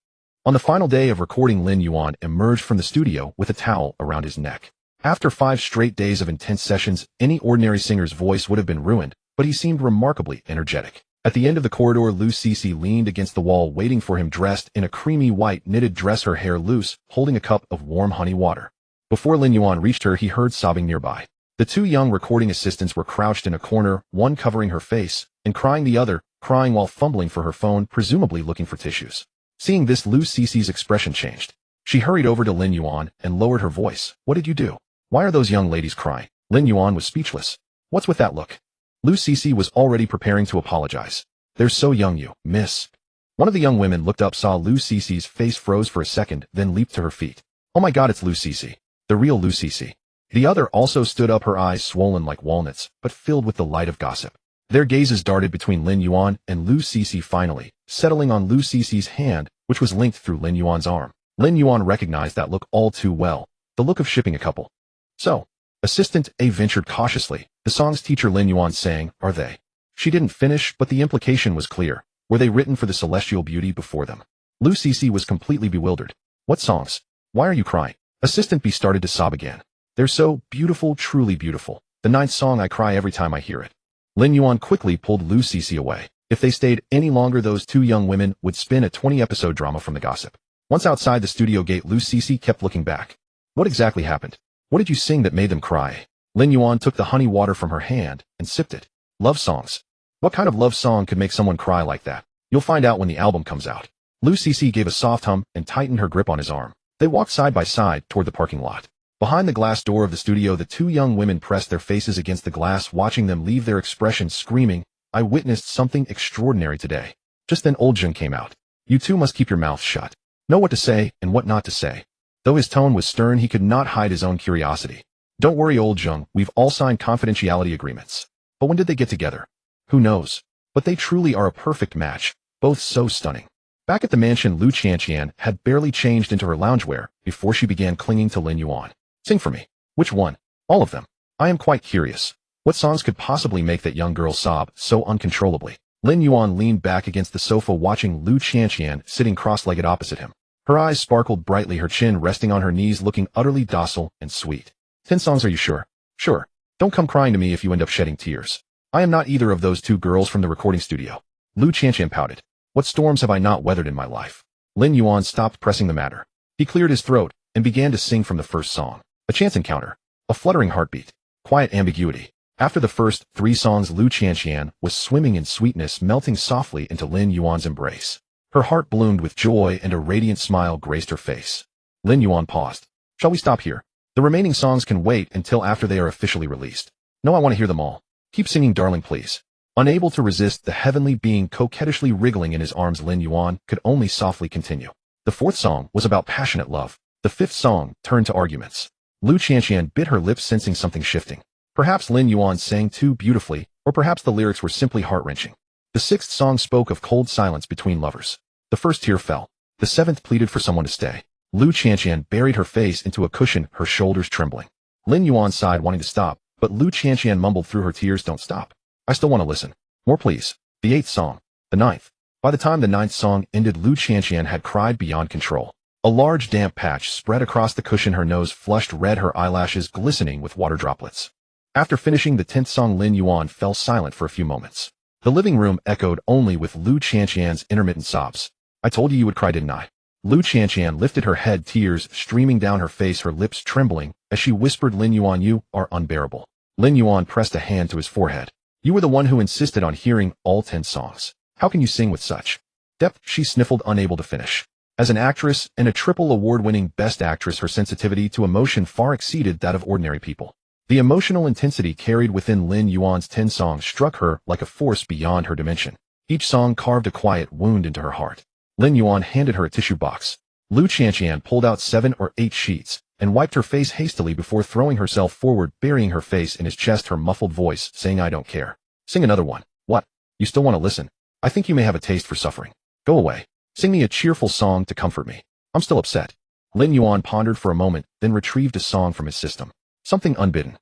On the final day of recording, Lin Yuan emerged from the studio with a towel around his neck. After 5 straight days of intense sessions, any ordinary singer's voice would have been ruined, but he seemed remarkably energetic. At the end of the corridor, Lu Cici leaned against the wall, waiting for him, dressed in a creamy white knitted dress, her hair loose, holding a cup of warm honey water. Before Lin Yuan reached her, he heard sobbing nearby. The 2 young recording assistants were crouched in a corner, one covering her face and crying, the other crying while fumbling for her phone, presumably looking for tissues. Seeing this, Lu Cici's expression changed. She hurried over to Lin Yuan and lowered her voice. "What did you do? Why are those young ladies crying?" Lin Yuan was speechless. "What's with that look?" Lu Cici was already preparing to apologize. "They're so young, you, miss." One of the young women looked up, saw Lu Cici's face, froze for a second, then leaped to her feet. "Oh my God, it's Lu Cici. The real Lu Cici." The other also stood up, her eyes swollen like walnuts, but filled with the light of gossip. Their gazes darted between Lin Yuan and Lu Cici, finally settling on Lu Cici's hand, which was linked through Lin Yuan's arm. Lin Yuan recognized that look all too well, the look of shipping a couple. "So," Assistant A ventured cautiously, the song's teacher Lin Yuan saying, "Are they?" She didn't finish, but the implication was clear. Were they written for the celestial beauty before them? Lu Cici was completely bewildered. "What songs? Why are you crying?" Assistant B started to sob again. "They're so beautiful, truly beautiful. The 9th song, I cry every time I hear it." Lin Yuan quickly pulled Lu Cici away. If they stayed any longer, those 2 young women would spin a 20-episode drama from the gossip. Once outside the studio gate, Lu Cici kept looking back. "What exactly happened? What did you sing that made them cry?" Lin Yuan took the honey water from her hand and sipped it. "Love songs. What kind of love song could make someone cry like that? You'll find out when the album comes out." Lu Cici gave a soft hum and tightened her grip on his arm. They walked side by side toward the parking lot. Behind the glass door of the studio, the two young women pressed their faces against the glass, watching them leave their expressions, screaming, "I witnessed something extraordinary today." Just then old Jung came out. "You two must keep your mouths shut. Know what to say and what not to say." Though his tone was stern, he could not hide his own curiosity. "Don't worry, old Jung, we've all signed confidentiality agreements." But when did they get together? Who knows? But they truly are a perfect match, both so stunning. Back at the mansion, Lu Qianqian had barely changed into her loungewear before she began clinging to Lin Yuan. "Sing for me." "Which one?" "All of them." "I am quite curious. What songs could possibly make that young girl sob so uncontrollably?" Lin Yuan leaned back against the sofa, watching Lu Qianqian sitting cross-legged opposite him. Her eyes sparkled brightly, her chin resting on her knees, looking utterly docile and sweet. 10 songs, are you sure?" "Sure. Don't come crying to me if you end up shedding tears. I am not either of those two girls from the recording studio." Lu Qianqian pouted. "What storms have I not weathered in my life?" Lin Yuan stopped pressing the matter. He cleared his throat and began to sing from the first song. A chance encounter. A fluttering heartbeat. Quiet ambiguity. After the first 3 songs, Lu Qianqian was swimming in sweetness, melting softly into Lin Yuan's embrace. Her heart bloomed with joy and a radiant smile graced her face. Lin Yuan paused. "Shall we stop here? The remaining songs can wait until after they are officially released." "No, I want to hear them all." "Keep singing, darling, please." Unable to resist the heavenly being coquettishly wriggling in his arms, Lin Yuan could only softly continue. The 4th song was about passionate love. The 5th song turned to arguments. Lu Qianqian bit her lips, sensing something shifting. Perhaps Lin Yuan sang too beautifully, or perhaps the lyrics were simply heart-wrenching. The 6th song spoke of cold silence between lovers. The first tear fell. The 7th pleaded for someone to stay. Lu Qianqian buried her face into a cushion, her shoulders trembling. Lin Yuan sighed, wanting to stop, but Lu Qianqian mumbled through her tears, "Don't stop. I still want to listen. More, please." The 8th song. The 9th. By the time the 9th song ended, Lu Qianqian had cried beyond control. A large damp patch spread across the cushion, her nose flushed red, her eyelashes glistening with water droplets. After finishing the 10th song, Lin Yuan fell silent for a few moments. The living room echoed only with Lu Qianqian's intermittent sobs. "I told you would cry, didn't I?" Lu Qianqian lifted her head, tears streaming down her face, her lips trembling as she whispered, "Lin Yuan, you are unbearable." Lin Yuan pressed a hand to his forehead. "You were the one who insisted on hearing all 10 songs. How can you sing with such depth?" She sniffled, unable to finish. As an actress and a triple award-winning Best Actress, her sensitivity to emotion far exceeded that of ordinary people. The emotional intensity carried within Lin Yuan's 10 songs struck her like a force beyond her dimension. Each song carved a quiet wound into her heart. Lin Yuan handed her a tissue box. Lu Qianqian pulled out 7 or 8 sheets and wiped her face hastily before throwing herself forward, burying her face in his chest, her muffled voice saying, "I don't care. Sing another one." "What? You still want to listen? I think you may have a taste for suffering. Go away. Sing me a cheerful song to comfort me. I'm still upset." Lin Yuan pondered for a moment, then retrieved a song from his system. Something unbidden.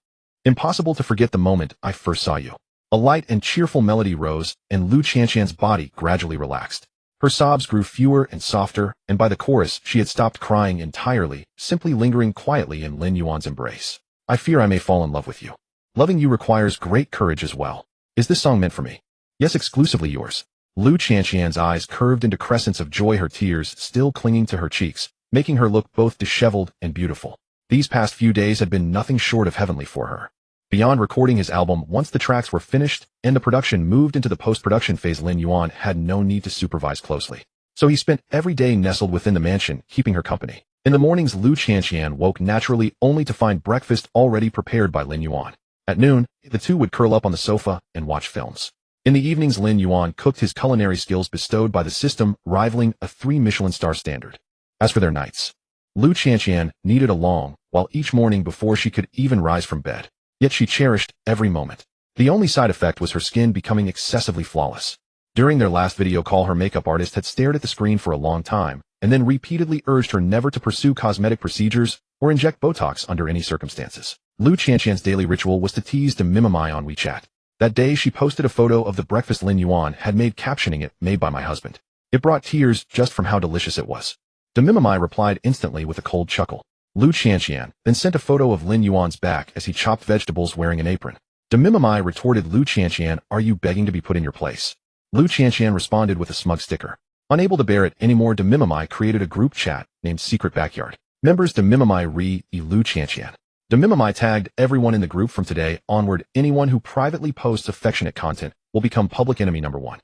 "Impossible to forget the moment I first saw you." A light and cheerful melody rose, and Lu Qianqian's body gradually relaxed. Her sobs grew fewer and softer, and by the chorus she had stopped crying entirely, simply lingering quietly in Lin Yuan's embrace. "I fear I may fall in love with you. Loving you requires great courage as well. Is this song meant for me?" "Yes, exclusively yours." Lu Qianqian's eyes curved into crescents of joy, her tears still clinging to her cheeks, making her look both disheveled and beautiful. These past few days had been nothing short of heavenly for her. Beyond recording his album, once the tracks were finished and the production moved into the post-production phase, Lin Yuan had no need to supervise closely. So he spent every day nestled within the mansion, keeping her company. In the mornings, Lu Qianqian woke naturally, only to find breakfast already prepared by Lin Yuan. At noon, the two would curl up on the sofa and watch films. In the evenings, Lin Yuan cooked, his culinary skills bestowed by the system rivaling a 3 Michelin star standard. As for their nights, Lu Qianqian needed a long, while each morning before she could even rise from bed. Yet she cherished every moment. The only side effect was her skin becoming excessively flawless. During their last video call, her makeup artist had stared at the screen for a long time, and then repeatedly urged her never to pursue cosmetic procedures or inject Botox under any circumstances. Lu Qianqian's daily ritual was to tease Demimamai on WeChat. That day, she posted a photo of the breakfast Lin Yuan had made, captioning it, "Made by my husband." It brought tears just from how delicious it was. Demimamai replied instantly with a cold chuckle. Lu Qianqian then sent a photo of Lin Yuan's back as he chopped vegetables wearing an apron. Demimamai retorted, "Lu Qianqian, are you begging to be put in your place?" Lu Qianqian responded with a smug sticker. Unable to bear it anymore, Demimamai created a group chat named Secret Backyard. Members Demimamai re Lu Qianqian. Demimamai tagged everyone in the group. "From today onward, anyone who privately posts affectionate content will become public enemy number 1.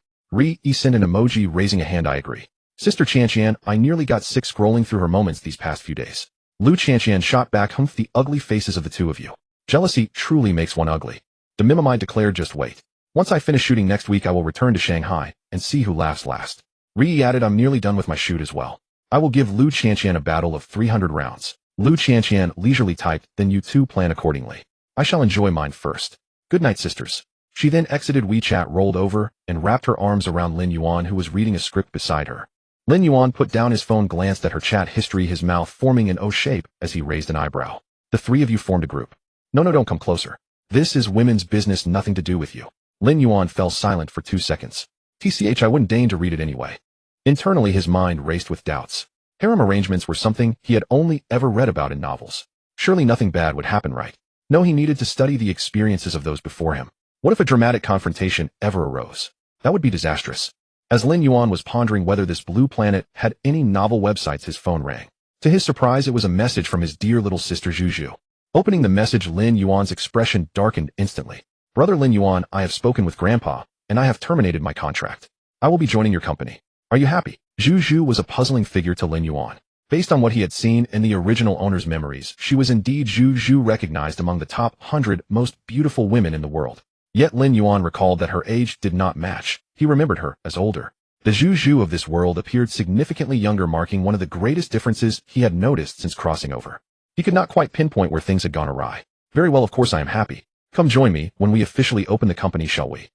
Send an emoji raising a hand. I agree. Sister Qianqian, I nearly got sick scrolling through her moments these past few days. Lu Chanqian shot back. Humph, the ugly faces of the two of you. Jealousy truly makes one ugly. The Mimimai declared, just wait. Once I finish shooting next week, I will return to Shanghai and see who laughs last. Ri added, I'm nearly done with my shoot as well. I will give Lu Chanqian a battle of 300 rounds. Lu Chanqian leisurely typed, then you two plan accordingly. I shall enjoy mine first. Good night, sisters. She then exited WeChat, rolled over, and wrapped her arms around Lin Yuan, who was reading a script beside her. Lin Yuan put down his phone, glanced at her chat history, his mouth forming an O shape as he raised an eyebrow. The three of you formed a group. No, don't come closer. This is women's business, nothing to do with you. Lin Yuan fell silent for 2 seconds. TCH, I wouldn't deign to read it anyway. Internally, his mind raced with doubts. Harem arrangements were something he had only ever read about in novels. Surely nothing bad would happen, right? No, he needed to study the experiences of those before him. What if a dramatic confrontation ever arose? That would be disastrous. As Lin Yuan was pondering whether this blue planet had any novel websites, his phone rang. To his surprise, it was a message from his dear little sister Zhu. Opening the message, Lin Yuan's expression darkened instantly. Brother Lin Yuan, I have spoken with Grandpa, and I have terminated my contract. I will be joining your company. Are you happy? Zhu was a puzzling figure to Lin Yuan. Based on what he had seen in the original owner's memories, she was indeed Zhu, recognized among the top 100 most beautiful women in the world. Yet Lin Yuan recalled that her age did not match. He remembered her as older. The Zhu of this world appeared significantly younger, marking one of the greatest differences he had noticed since crossing over. He could not quite pinpoint where things had gone awry. Very well, of course I am happy. Come join me when we officially open the company, shall we?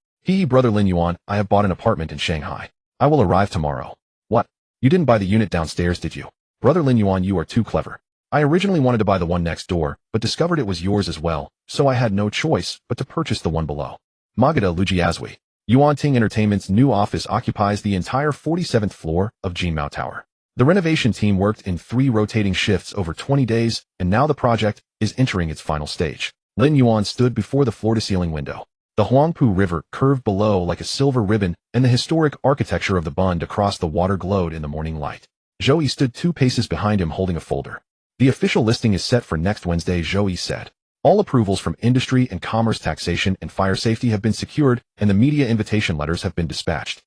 Brother Lin Yuan, I have bought an apartment in Shanghai. I will arrive tomorrow. What? You didn't buy the unit downstairs, did you? Brother Lin Yuan, you are too clever. I originally wanted to buy the one next door, but discovered it was yours as well, so I had no choice but to purchase the one below. Magada Lujiazui. Yuanting Entertainment's new office occupies the entire 47th floor of Jinmao Tower. The renovation team worked in 3 rotating shifts over 20 days, and now the project is entering its final stage. Lin Yuan stood before the floor-to-ceiling window. The Huangpu River curved below like a silver ribbon, and the historic architecture of the bund across the water glowed in the morning light. Zhou stood 2 paces behind him, holding a folder. The official listing is set for next Wednesday, Zhou said. All approvals from industry and commerce, taxation, and fire safety have been secured, and the media invitation letters have been dispatched.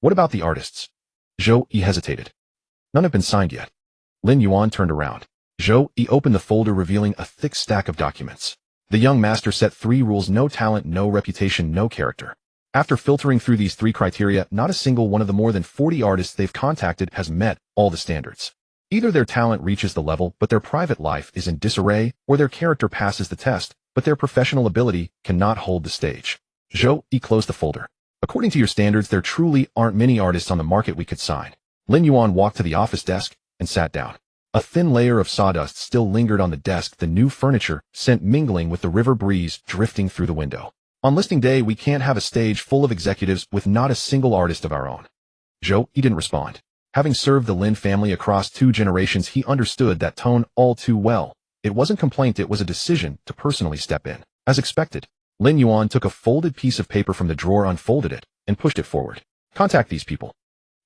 What about the artists? Zhou hesitated. None have been signed yet. Lin Yuan turned around. Zhou opened the folder, revealing a thick stack of documents. The young master set 3 rules: no talent, no reputation, no character. After filtering through these 3 criteria, not a single one of the more than 40 artists they've contacted has met all the standards. Either their talent reaches the level, but their private life is in disarray, or their character passes the test, but their professional ability cannot hold the stage. Zhou closed the folder. According to your standards, there truly aren't many artists on the market we could sign. Lin Yuan walked to the office desk and sat down. A thin layer of sawdust still lingered on the desk, the new furniture scent mingling with the river breeze drifting through the window. On listing day, we can't have a stage full of executives with not a single artist of our own. Zhou didn't respond. Having served the Lin family across 2 generations, he understood that tone all too well. It wasn't complaint, it was a decision to personally step in. As expected, Lin Yuan took a folded piece of paper from the drawer, unfolded it, and pushed it forward. Contact these people.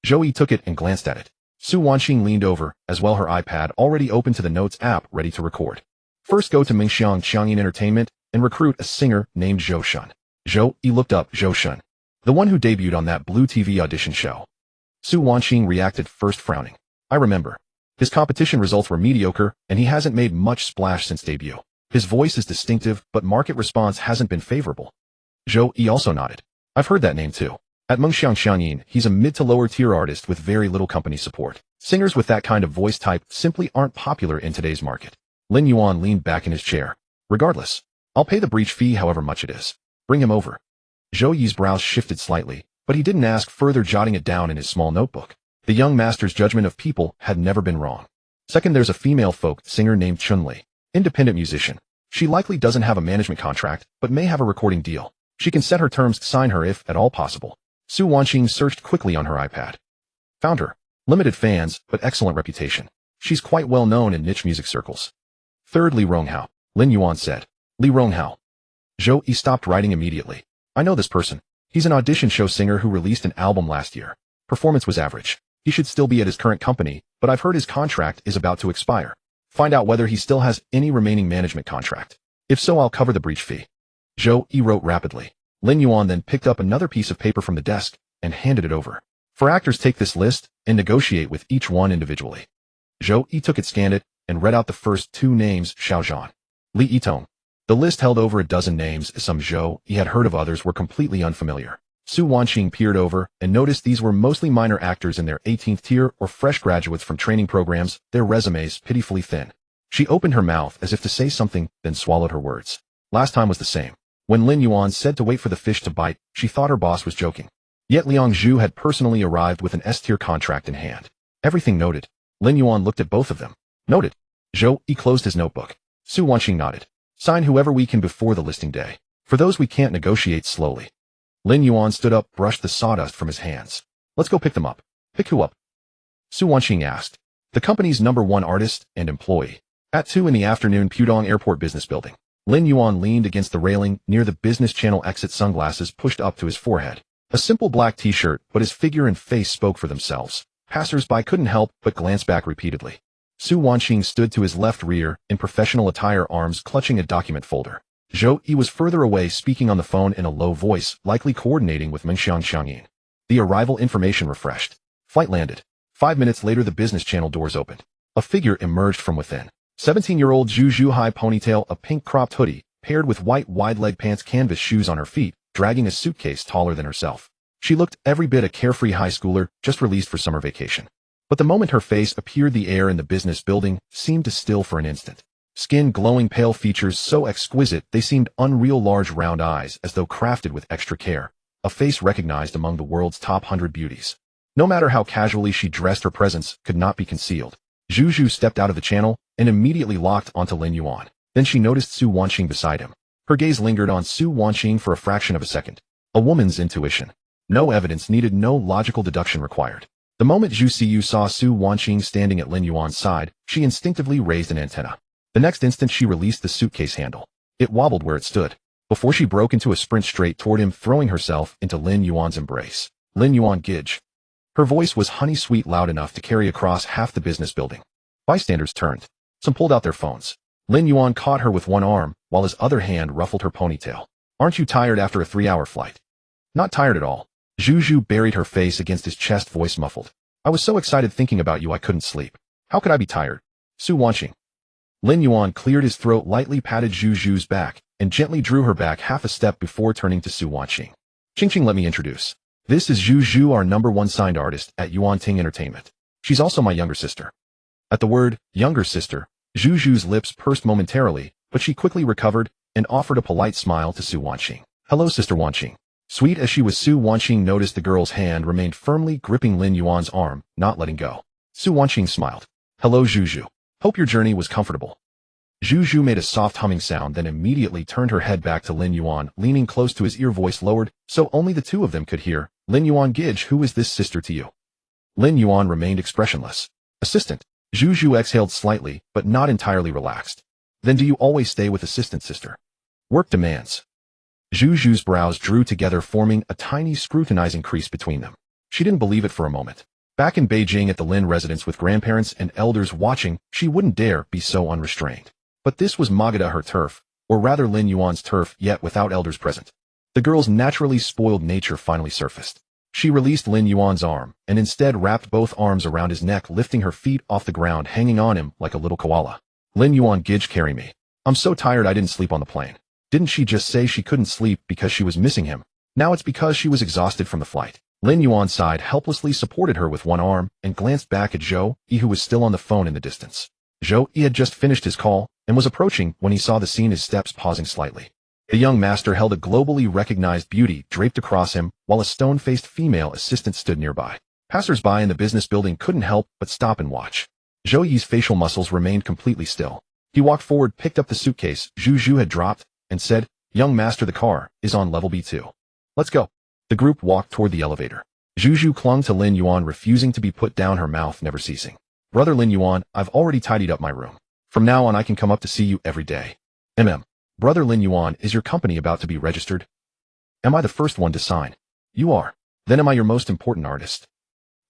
Zhou took it and glanced at it. Su Wanqing leaned over, as well, her iPad already open to the Notes app, ready to record. First, go to Mingxiang Qiangyin Entertainment and recruit a singer named Zhou Shun. Zhou looked up Zhou Shun, the one who debuted on that Blue TV audition show. Su Wanqing reacted, first frowning. I remember. His competition results were mediocre, and he hasn't made much splash since debut. His voice is distinctive, but market response hasn't been favorable. Zhou also nodded. I've heard that name too. At Mengxiang Xiangyin, he's a mid to lower tier artist with very little company support. Singers with that kind of voice type simply aren't popular in today's market. Lin Yuan leaned back in his chair. Regardless, I'll pay the breach fee however much it is. Bring him over. Zhou Yi's brows shifted slightly, but he didn't ask further, jotting it down in his small notebook. The young master's judgment of people had never been wrong. Second, there's a female folk singer named Chun-Li. Independent musician. She likely doesn't have a management contract, but may have a recording deal. She can set her terms, sign her if at all possible. Su Wanqing searched quickly on her iPad. Found her. Limited fans, but excellent reputation. She's quite well known in niche music circles. Third, Li Ronghao. Lin Yuan said. Li Ronghao. Zhou stopped writing immediately. I know this person. He's an audition show singer who released an album last year. Performance was average. He should still be at his current company, but I've heard his contract is about to expire. Find out whether he still has any remaining management contract. If so, I'll cover the breach fee. Zhou wrote rapidly. Lin Yuan then picked up another piece of paper from the desk and handed it over. For actors, take this list and negotiate with each one individually. Zhou took it, scanned it, and read out the first two names, Xiaozhan, Li Yitong. The list held over a dozen names. Some Zhou he had heard of, others were completely unfamiliar. Su Wanqing peered over and noticed these were mostly minor actors in their 18th tier or fresh graduates from training programs, their resumes pitifully thin. She opened her mouth as if to say something, then swallowed her words. Last time was the same. When Lin Yuan said to wait for the fish to bite, she thought her boss was joking. Yet Liang Zhu had personally arrived with an S-tier contract in hand. Everything noted. Lin Yuan looked at both of them. Noted. Zhou he closed his notebook. Su Wanqing nodded. Sign whoever we can before the listing day. For those we can't, negotiate slowly. Lin Yuan stood up, brushed the sawdust from his hands. Let's go pick them up. Pick who up? Su Wanqing asked. The company's #1 artist and employee. At 2 in the afternoon, Pudong Airport Business Building. Lin Yuan leaned against the railing near the business channel exit, sunglasses pushed up to his forehead. A simple black t-shirt, but his figure and face spoke for themselves. Passers-by couldn't help but glance back repeatedly. Su Wanqing stood to his left rear, in professional attire, arms clutching a document folder. Zhou Yi was further away, speaking on the phone in a low voice, likely coordinating with Mengxiang Xiangyin. The arrival information refreshed. Flight landed. 5 minutes later, the business channel doors opened. A figure emerged from within. 17-year-old Zhu Zhu, high ponytail, a pink cropped hoodie, paired with white wide-leg pants, canvas shoes on her feet, dragging a suitcase taller than herself. She looked every bit a carefree high schooler, just released for summer vacation. But the moment her face appeared, the air in the business building seemed to still for an instant. Skin glowing, pale features so exquisite they seemed unreal, large round eyes as though crafted with extra care. A face recognized among the world's top 100 beauties. No matter how casually she dressed, her presence could not be concealed. Zhu Zhu stepped out of the channel and immediately locked onto Lin Yuan. Then she noticed Su Wanqing beside him. Her gaze lingered on Su Wanqing for a fraction of a second. A woman's intuition. No evidence needed, no logical deduction required. The moment Zhu Siyu saw Su Wanqing standing at Lin Yuan's side, she instinctively raised an antenna. The next instant she released the suitcase handle. It wobbled where it stood, before she broke into a sprint straight toward him, throwing herself into Lin Yuan's embrace. Lin Yuan Gij. Her voice was honey-sweet, loud enough to carry across half the business building. Bystanders turned. Some pulled out their phones. Lin Yuan caught her with one arm, while his other hand ruffled her ponytail. Aren't you tired after a 3-hour flight? Not tired at all. Zhu Zhu buried her face against his chest, voice muffled. I was so excited thinking about you I couldn't sleep. How could I be tired? Su Wanqing. Lin Yuan cleared his throat, lightly patted Zhu Zhu's back, and gently drew her back half a step before turning to Su Wanqing. Ching, let me introduce. This is Zhu Zhu, our #1 signed artist at Yuan Ting Entertainment. She's also my younger sister. At the word, younger sister, Zhu Zhu's lips pursed momentarily, but she quickly recovered and offered a polite smile to Su Wanqing. Hello, Sister Wanqing. Sweet as she was, Su Wanqing noticed the girl's hand remained firmly gripping Lin Yuan's arm, not letting go. Su Wanqing smiled. Hello, Zhu Zhu. Hope your journey was comfortable. Zhu Zhu made a soft humming sound, then immediately turned her head back to Lin Yuan, leaning close to his ear, voice lowered, so only the two of them could hear. Lin Yuan Gij, who is this sister to you? Lin Yuan remained expressionless. Assistant. Zhu Zhu exhaled slightly, but not entirely relaxed. Then do you always stay with assistant, sister? Work demands. Zhu Zhu's brows drew together, forming a tiny scrutinizing crease between them. She didn't believe it for a moment. Back in Beijing at the Lin residence with grandparents and elders watching, she wouldn't dare be so unrestrained. But this was Magadha, her turf, or rather Lin Yuan's turf, yet without elders present. The girl's naturally spoiled nature finally surfaced. She released Lin Yuan's arm, and instead wrapped both arms around his neck, lifting her feet off the ground, hanging on him like a little koala. Lin Yuan Gij, carry me. I'm so tired I didn't sleep on the plane. Didn't she just say she couldn't sleep because she was missing him? Now it's because she was exhausted from the flight. Lin Yuan sighed, helplessly supported her with one arm, and glanced back at Zhou Yi, who was still on the phone in the distance. Zhou Yi had just finished his call, and was approaching when he saw the scene, his steps pausing slightly. The young master held a globally recognized beauty draped across him, while a stone-faced female assistant stood nearby. Passers-by in the business building couldn't help but stop and watch. Zhou Yi's facial muscles remained completely still. He walked forward, picked up the suitcase Zhu Zhu had dropped, and said, Young master, the car is on level B2. Let's go. The group walked toward the elevator. Zhu Zhu clung to Lin Yuan, refusing to be put down, her mouth never ceasing. Brother Lin Yuan, I've already tidied up my room. From now on I can come up to see you every day. Brother Lin Yuan, is your company about to be registered? Am I the first one to sign? You are. Then am I your most important artist?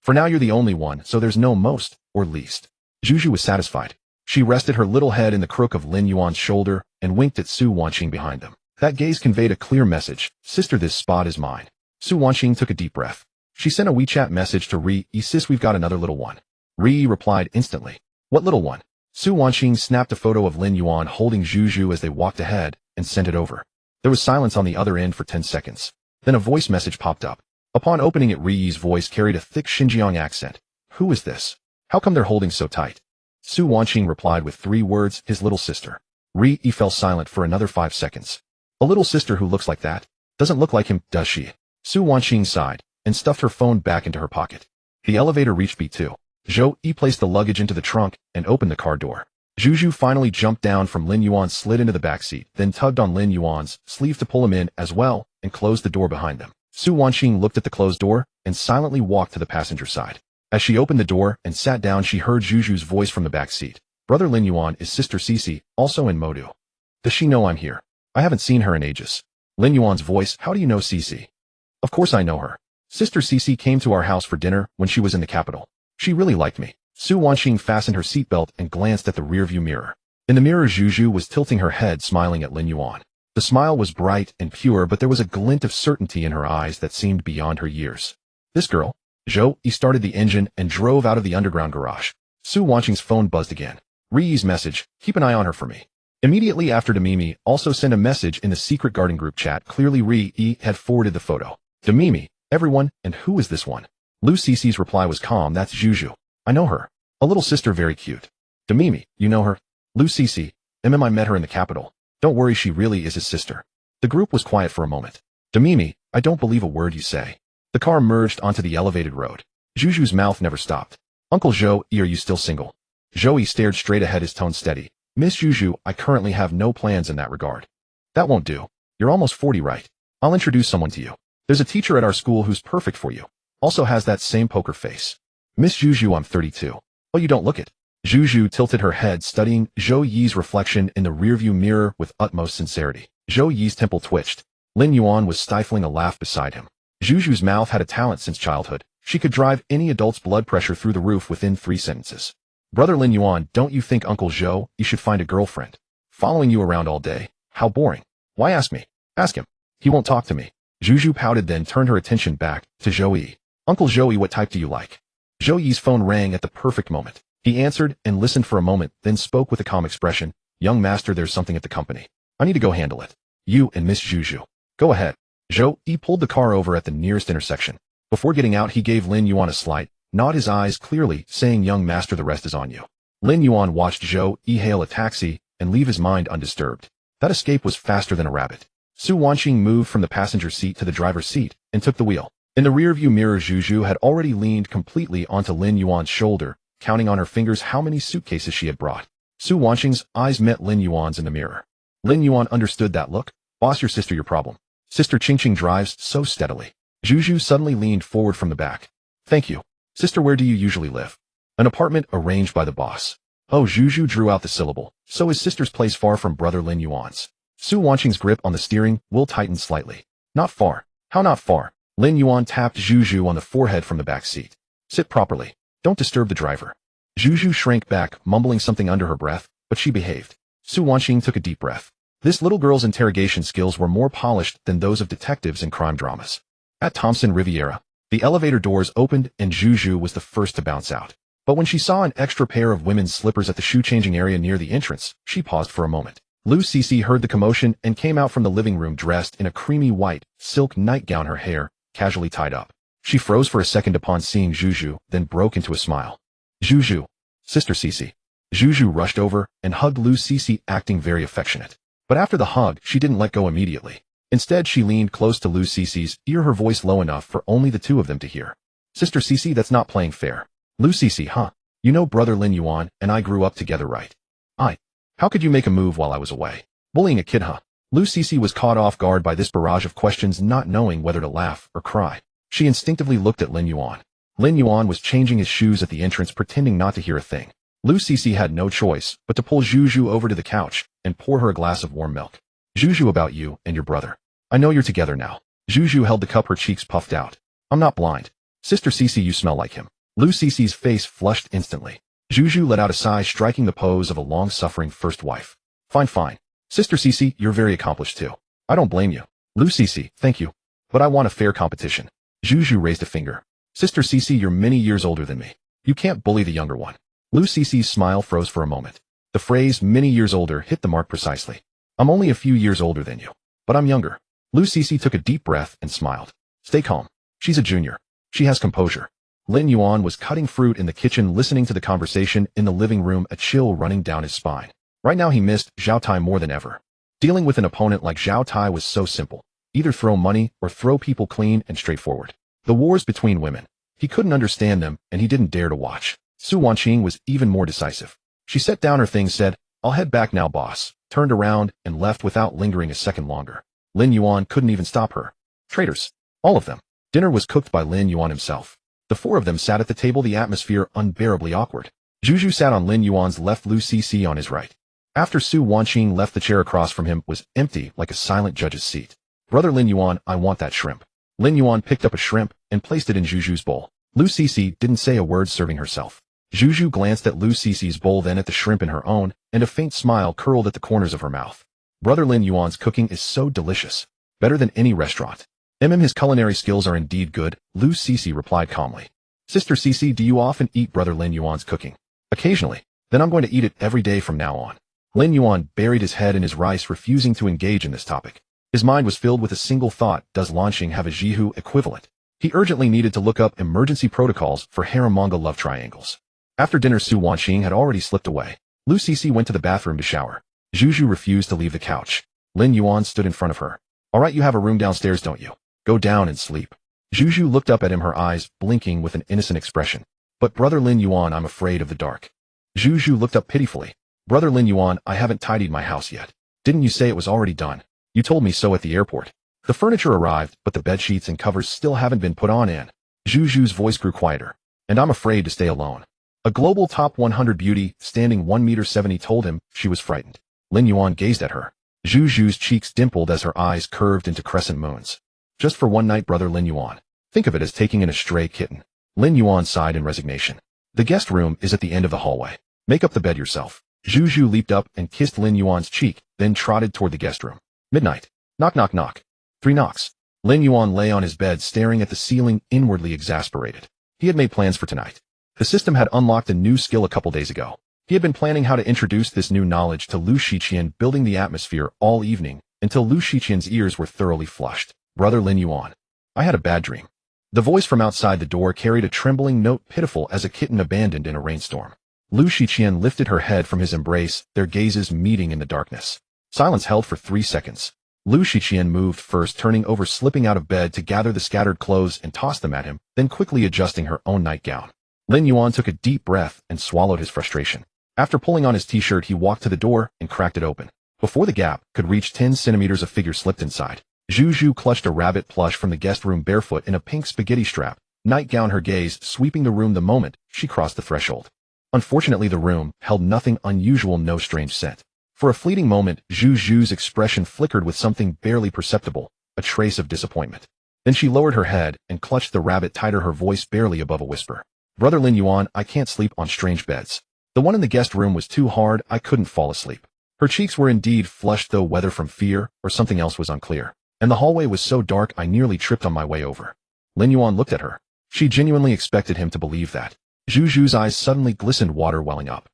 For now you're the only one, so there's no most, or least. Zhu Zhu was satisfied. She rested her little head in the crook of Lin Yuan's shoulder, and winked at Su Wanqing behind them. That gaze conveyed a clear message. Sister, this spot is mine. Su Wanqing took a deep breath. She sent a WeChat message to Ri Yi, sis, we've got another little one. Ri Yi replied instantly. What little one? Su Wanqing snapped a photo of Lin Yuan holding Zhu as they walked ahead and sent it over. There was silence on the other end for 10 seconds. Then a voice message popped up. Upon opening it, Ri's voice carried a thick Xinjiang accent. Who is this? How come they're holding so tight? Su Wanqing replied with 3 words, his little sister. Ri fell silent for another 5 seconds. A little sister who looks like that? Doesn't look like him, does she? Su Wanqing sighed and stuffed her phone back into her pocket. The elevator reached B2. Zhou Yi placed the luggage into the trunk and opened the car door. Zhu finally jumped down from Lin Yuan, slid into the back seat, then tugged on Lin Yuan's sleeve to pull him in as well and closed the door behind them. Su Wanqing looked at the closed door and silently walked to the passenger side. As she opened the door and sat down, she heard Zhu's voice from the back seat. Brother Lin Yuan is Sister Cici, also in Modu. Does she know I'm here? I haven't seen her in ages. Lin Yuan's voice, how do you know Cici? Of course I know her. Sister Cici came to our house for dinner when she was in the capital. She really liked me. Su Wanqing fastened her seatbelt and glanced at the rearview mirror. In the mirror, Zhu was tilting her head, smiling at Lin Yuan. The smile was bright and pure, but there was a glint of certainty in her eyes that seemed beyond her years. This girl? Zhou Yi started the engine and drove out of the underground garage. Su Wanqing's phone buzzed again. Ri's message, keep an eye on her for me. Immediately after, Demimi also sent a message in the secret garden group chat. Clearly Ri had forwarded the photo. Demimi, everyone, and who is this one? Lu Cici's reply was calm. That's Zhu. I know her. A little sister, very cute. Demimi, you know her? Lu Cici, I met her in the capital. Don't worry, she really is his sister. The group was quiet for a moment. Demimi, I don't believe a word you say. The car merged onto the elevated road. Zhu's mouth never stopped. Uncle Zhou, are you still single? Zhou Yi stared straight ahead, his tone steady. Miss Zhu, I currently have no plans in that regard. That won't do. You're almost 40, right? I'll introduce someone to you. There's a teacher at our school who's perfect for you. Also has that same poker face. Miss Zhu, I'm 32. Oh, you don't look it. Zhu tilted her head, studying Zhou Yi's reflection in the rearview mirror with utmost sincerity. Zhou Yi's temple twitched. Lin Yuan was stifling a laugh beside him. Zhu's mouth had a talent since childhood. She could drive any adult's blood pressure through the roof within 3 sentences. Brother Lin Yuan, don't you think Uncle Zhou, you should find a girlfriend? Following you around all day. How boring. Why ask me? Ask him. He won't talk to me. Zhu pouted, then turned her attention back to Zhou Yi. Uncle Zhou Yi, what type do you like? Zhou Yi's phone rang at the perfect moment. He answered and listened for a moment, then spoke with a calm expression. Young master, there's something at the company. I need to go handle it. You and Miss Zhu. Go ahead. Zhou Yi pulled the car over at the nearest intersection. Before getting out, he gave Lin Yuan a slight nod, his eyes clearly saying, young master, the rest is on you. Lin Yuan watched Zhou Yi hail a taxi and leave his mind undisturbed. That escape was faster than a rabbit. Su Wanqing moved from the passenger seat to the driver's seat and took the wheel. In the rearview mirror, Zhu had already leaned completely onto Lin Yuan's shoulder, counting on her fingers how many suitcases she had brought. Su Wanqing's eyes met Lin Yuan's in the mirror. Lin Yuan understood that look. Boss, your sister, your problem. Sister Qingqing drives so steadily. Zhu suddenly leaned forward from the back. Thank you. Sister, where do you usually live? An apartment arranged by the boss. Oh, Zhu drew out the syllable. So is sister's place far from brother Lin Yuan's? Su Wanqing's grip on the steering wheel tightened slightly. Not far. How not far? Lin Yuan tapped Zhu on the forehead from the back seat. Sit properly. Don't disturb the driver. Zhu shrank back, mumbling something under her breath, but she behaved. Su Wanqing took a deep breath. This little girl's interrogation skills were more polished than those of detectives in crime dramas. At Thompson Riviera, the elevator doors opened and Zhu was the first to bounce out. But when she saw an extra pair of women's slippers at the shoe-changing area near the entrance, she paused for a moment. Lu Cici heard the commotion and came out from the living room dressed in a creamy white silk nightgown, her hair casually tied up. She froze for a second upon seeing Zhu, then broke into a smile. Zhu, Sister Cici. Zhu rushed over and hugged Lu Cici, acting very affectionate. But after the hug, she didn't let go immediately. Instead, she leaned close to Lu Cici's ear, her voice low enough for only the two of them to hear. Sister Cici, that's not playing fair. Lu Cici, huh? You know brother Lin Yuan and I grew up together, right? How could you make a move while I was away? Bullying a kid, huh? Lu Cici was caught off guard by this barrage of questions, not knowing whether to laugh or cry. She instinctively looked at Lin Yuan. Lin Yuan was changing his shoes at the entrance, pretending not to hear a thing. Lu Cici had no choice but to pull Zhu over to the couch and pour her a glass of warm milk. Zhu, about you and your brother. I know you're together now. Zhu held the cup, her cheeks puffed out. I'm not blind. Sister Cici, you smell like him. Lu Cici's face flushed instantly. Zhu let out a sigh, striking the pose of a long-suffering first wife. Fine. Sister Cici, you're very accomplished too. I don't blame you. Lu Cici, thank you. But I want a fair competition. Zhu raised a finger. Sister Cici, you're many years older than me. You can't bully the younger one. Lu Cici's smile froze for a moment. The phrase many years older hit the mark precisely. I'm only a few years older than you, but I'm younger. Lu Cece took a deep breath and smiled. Stay calm. She's a junior. She has composure. Lin Yuan was cutting fruit in the kitchen, listening to the conversation in the living room, a chill running down his spine. Right now he missed Zhao Tai more than ever. Dealing with an opponent like Zhao Tai was so simple. Either throw money or throw people clean and straightforward. The wars between women. He couldn't understand them, and he didn't dare to watch. Su Wanqing was even more decisive. She set down her things, said, "I'll head back now, boss," turned around and left without lingering a second longer. Lin Yuan couldn't even stop her. Traitors. All of them. Dinner was cooked by Lin Yuan himself. The four of them sat at the table, the atmosphere unbearably awkward. Zhu sat on Lin Yuan's left, Lu Cece on his right. After Su Wanqing left, the chair across from him was empty like a silent judge's seat. "Brother Lin Yuan, I want that shrimp." Lin Yuan picked up a shrimp and placed it in Zhu's bowl. Lu Cece didn't say a word, serving herself. Zhu glanced at Lu Cece's bowl, then at the shrimp in her own, and a faint smile curled at the corners of her mouth. Brother Lin Yuan's cooking is so delicious. Better than any restaurant. His culinary skills are indeed good, Lu Cece replied calmly. Sister Cece, do you often eat Brother Lin Yuan's cooking? Occasionally. Then I'm going to eat it every day from now on. Lin Yuan buried his head in his rice, refusing to engage in this topic. His mind was filled with a single thought: does Lanqing have a Jihu equivalent? He urgently needed to look up emergency protocols for harem manga love triangles. After dinner, Su Wanqing had already slipped away. Lu Cece went to the bathroom to shower. Zhu refused to leave the couch. Lin Yuan stood in front of her. "All right, you have a room downstairs, don't you? Go down and sleep." Zhu looked up at him, her eyes blinking with an innocent expression. "But Brother Lin Yuan, I'm afraid of the dark." Zhu looked up pitifully. "Brother Lin Yuan, I haven't tidied my house yet. Didn't you say it was already done? You told me so at the airport." The furniture arrived, but the bedsheets and covers still haven't been put on in. Zhu's voice grew quieter. "And I'm afraid to stay alone." A global top 100 beauty, standing 1.70 m, told him she was frightened. Lin Yuan gazed at her. Zhu's cheeks dimpled as her eyes curved into crescent moons. "Just for one night, Brother Lin Yuan. Think of it as taking in a stray kitten." Lin Yuan sighed in resignation. "The guest room is at the end of the hallway. Make up the bed yourself." Zhu leaped up and kissed Lin Yuan's cheek, then trotted toward the guest room. Midnight. Knock, knock, knock. 3 knocks. Lin Yuan lay on his bed, staring at the ceiling, inwardly exasperated. He had made plans for tonight. The system had unlocked a new skill a couple days ago. He had been planning how to introduce this new knowledge to Lu Shiqian, building the atmosphere all evening, until Lu Shiqian's ears were thoroughly flushed. "Brother Lin Yuan, I had a bad dream." The voice from outside the door carried a trembling note, pitiful as a kitten abandoned in a rainstorm. Lu Shiqian lifted her head from his embrace, their gazes meeting in the darkness. Silence held for 3 seconds. Lu Shiqian moved first, turning over, slipping out of bed to gather the scattered clothes and toss them at him, then quickly adjusting her own nightgown. Lin Yuan took a deep breath and swallowed his frustration. After pulling on his t-shirt, he walked to the door and cracked it open. Before the gap could reach 10 centimeters, a figure slipped inside. Zhu clutched a rabbit plush from the guest room, barefoot in a pink spaghetti strap nightgown, her gaze sweeping the room the moment she crossed the threshold. Unfortunately, the room held nothing unusual, no strange scent. For a fleeting moment, Zhu's expression flickered with something barely perceptible, a trace of disappointment. Then she lowered her head and clutched the rabbit tighter, her voice barely above a whisper. "Brother Lin Yuan, I can't sleep on strange beds. The one in the guest room was too hard, I couldn't fall asleep." Her cheeks were indeed flushed, though whether from fear or something else was unclear. "And the hallway was so dark, I nearly tripped on my way over." Lin Yuan looked at her. She genuinely expected him to believe that. Zhu's eyes suddenly glistened, water welling up.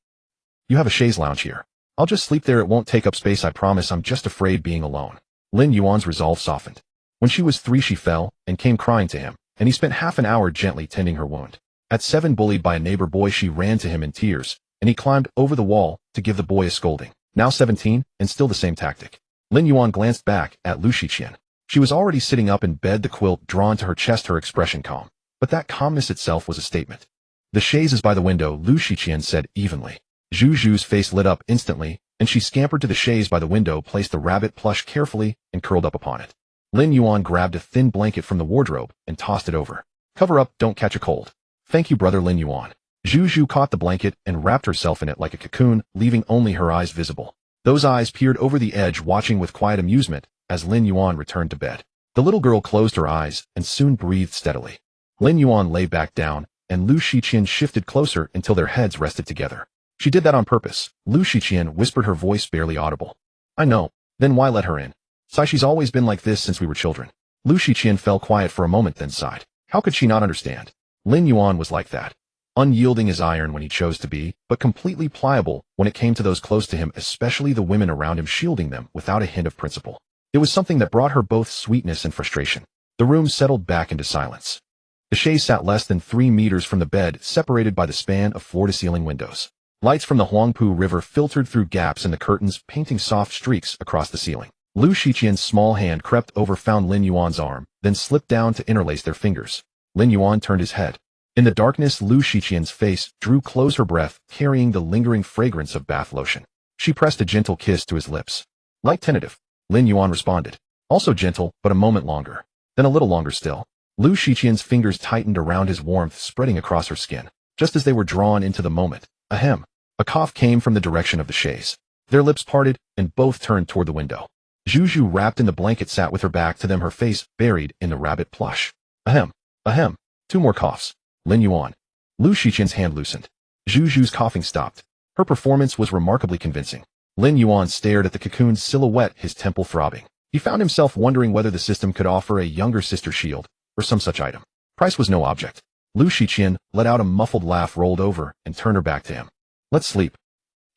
"You have a chaise lounge here. I'll just sleep there, it won't take up space, I promise, I'm just afraid being alone." Lin Yuan's resolve softened. When she was 3 she fell and came crying to him, and he spent half an hour gently tending her wound. At 7, bullied by a neighbor boy, she ran to him in tears, and he climbed over the wall to give the boy a scolding. Now 17, and still the same tactic. Lin Yuan glanced back at Lu Shiqian. She was already sitting up in bed, the quilt drawn to her chest, her expression calm. But that calmness itself was a statement. "The chaise is by the window," Lu Shiqian said evenly. Zhu's face lit up instantly, and she scampered to the chaise by the window, placed the rabbit plush carefully, and curled up upon it. Lin Yuan grabbed a thin blanket from the wardrobe and tossed it over. "Cover up, don't catch a cold." "Thank you, Brother Lin Yuan." Zhu caught the blanket and wrapped herself in it like a cocoon, leaving only her eyes visible. Those eyes peered over the edge, watching with quiet amusement as Lin Yuan returned to bed. The little girl closed her eyes and soon breathed steadily. Lin Yuan lay back down, and Lu Shiqian shifted closer until their heads rested together. "She did that on purpose," Lu Shiqian whispered, her voice barely audible. "I know. Then why let her in? She's always been like this since we were children." Lu Shiqian fell quiet for a moment, then sighed. How could she not understand? Lin Yuan was like that. unyielding as iron when he chose to be, but completely pliable when it came to those close to him, especially the women around him, shielding them without a hint of principle. It was something that brought her both sweetness and frustration. The room settled back into silence. The chaise sat less than 3 meters from the bed, separated by the span of floor-to-ceiling windows. Lights from the Huangpu River filtered through gaps in the curtains, painting soft streaks across the ceiling. Lu Shiqian's small hand crept over, found Lin Yuan's arm, then slipped down to interlace their fingers. Lin Yuan turned his head. In the darkness, Lu Shiqian's face drew close, her breath carrying the lingering fragrance of bath lotion. She pressed a gentle kiss to his lips. Light tentative, Lin Yuan responded. Also gentle, but a moment longer. Then a little longer still. Lu Shiqian's fingers tightened around his warmth, spreading across her skin. Just as they were drawn into the moment, ahem, a cough came from the direction of the chaise. Their lips parted, and both turned toward the window. Zhu, wrapped in the blanket, sat with her back to them, her face buried in the rabbit plush. Ahem, ahem, 2 more coughs. Lin Yuan. Lu Shiqian's hand loosened. Zhu's coughing stopped. Her performance was remarkably convincing. Lin Yuan stared at the cocoon's silhouette, his temple throbbing. He found himself wondering whether the system could offer a younger sister shield, or some such item. Price was no object. Lu Shiqian let out a muffled laugh, rolled over, and turned her back to him. Let's sleep.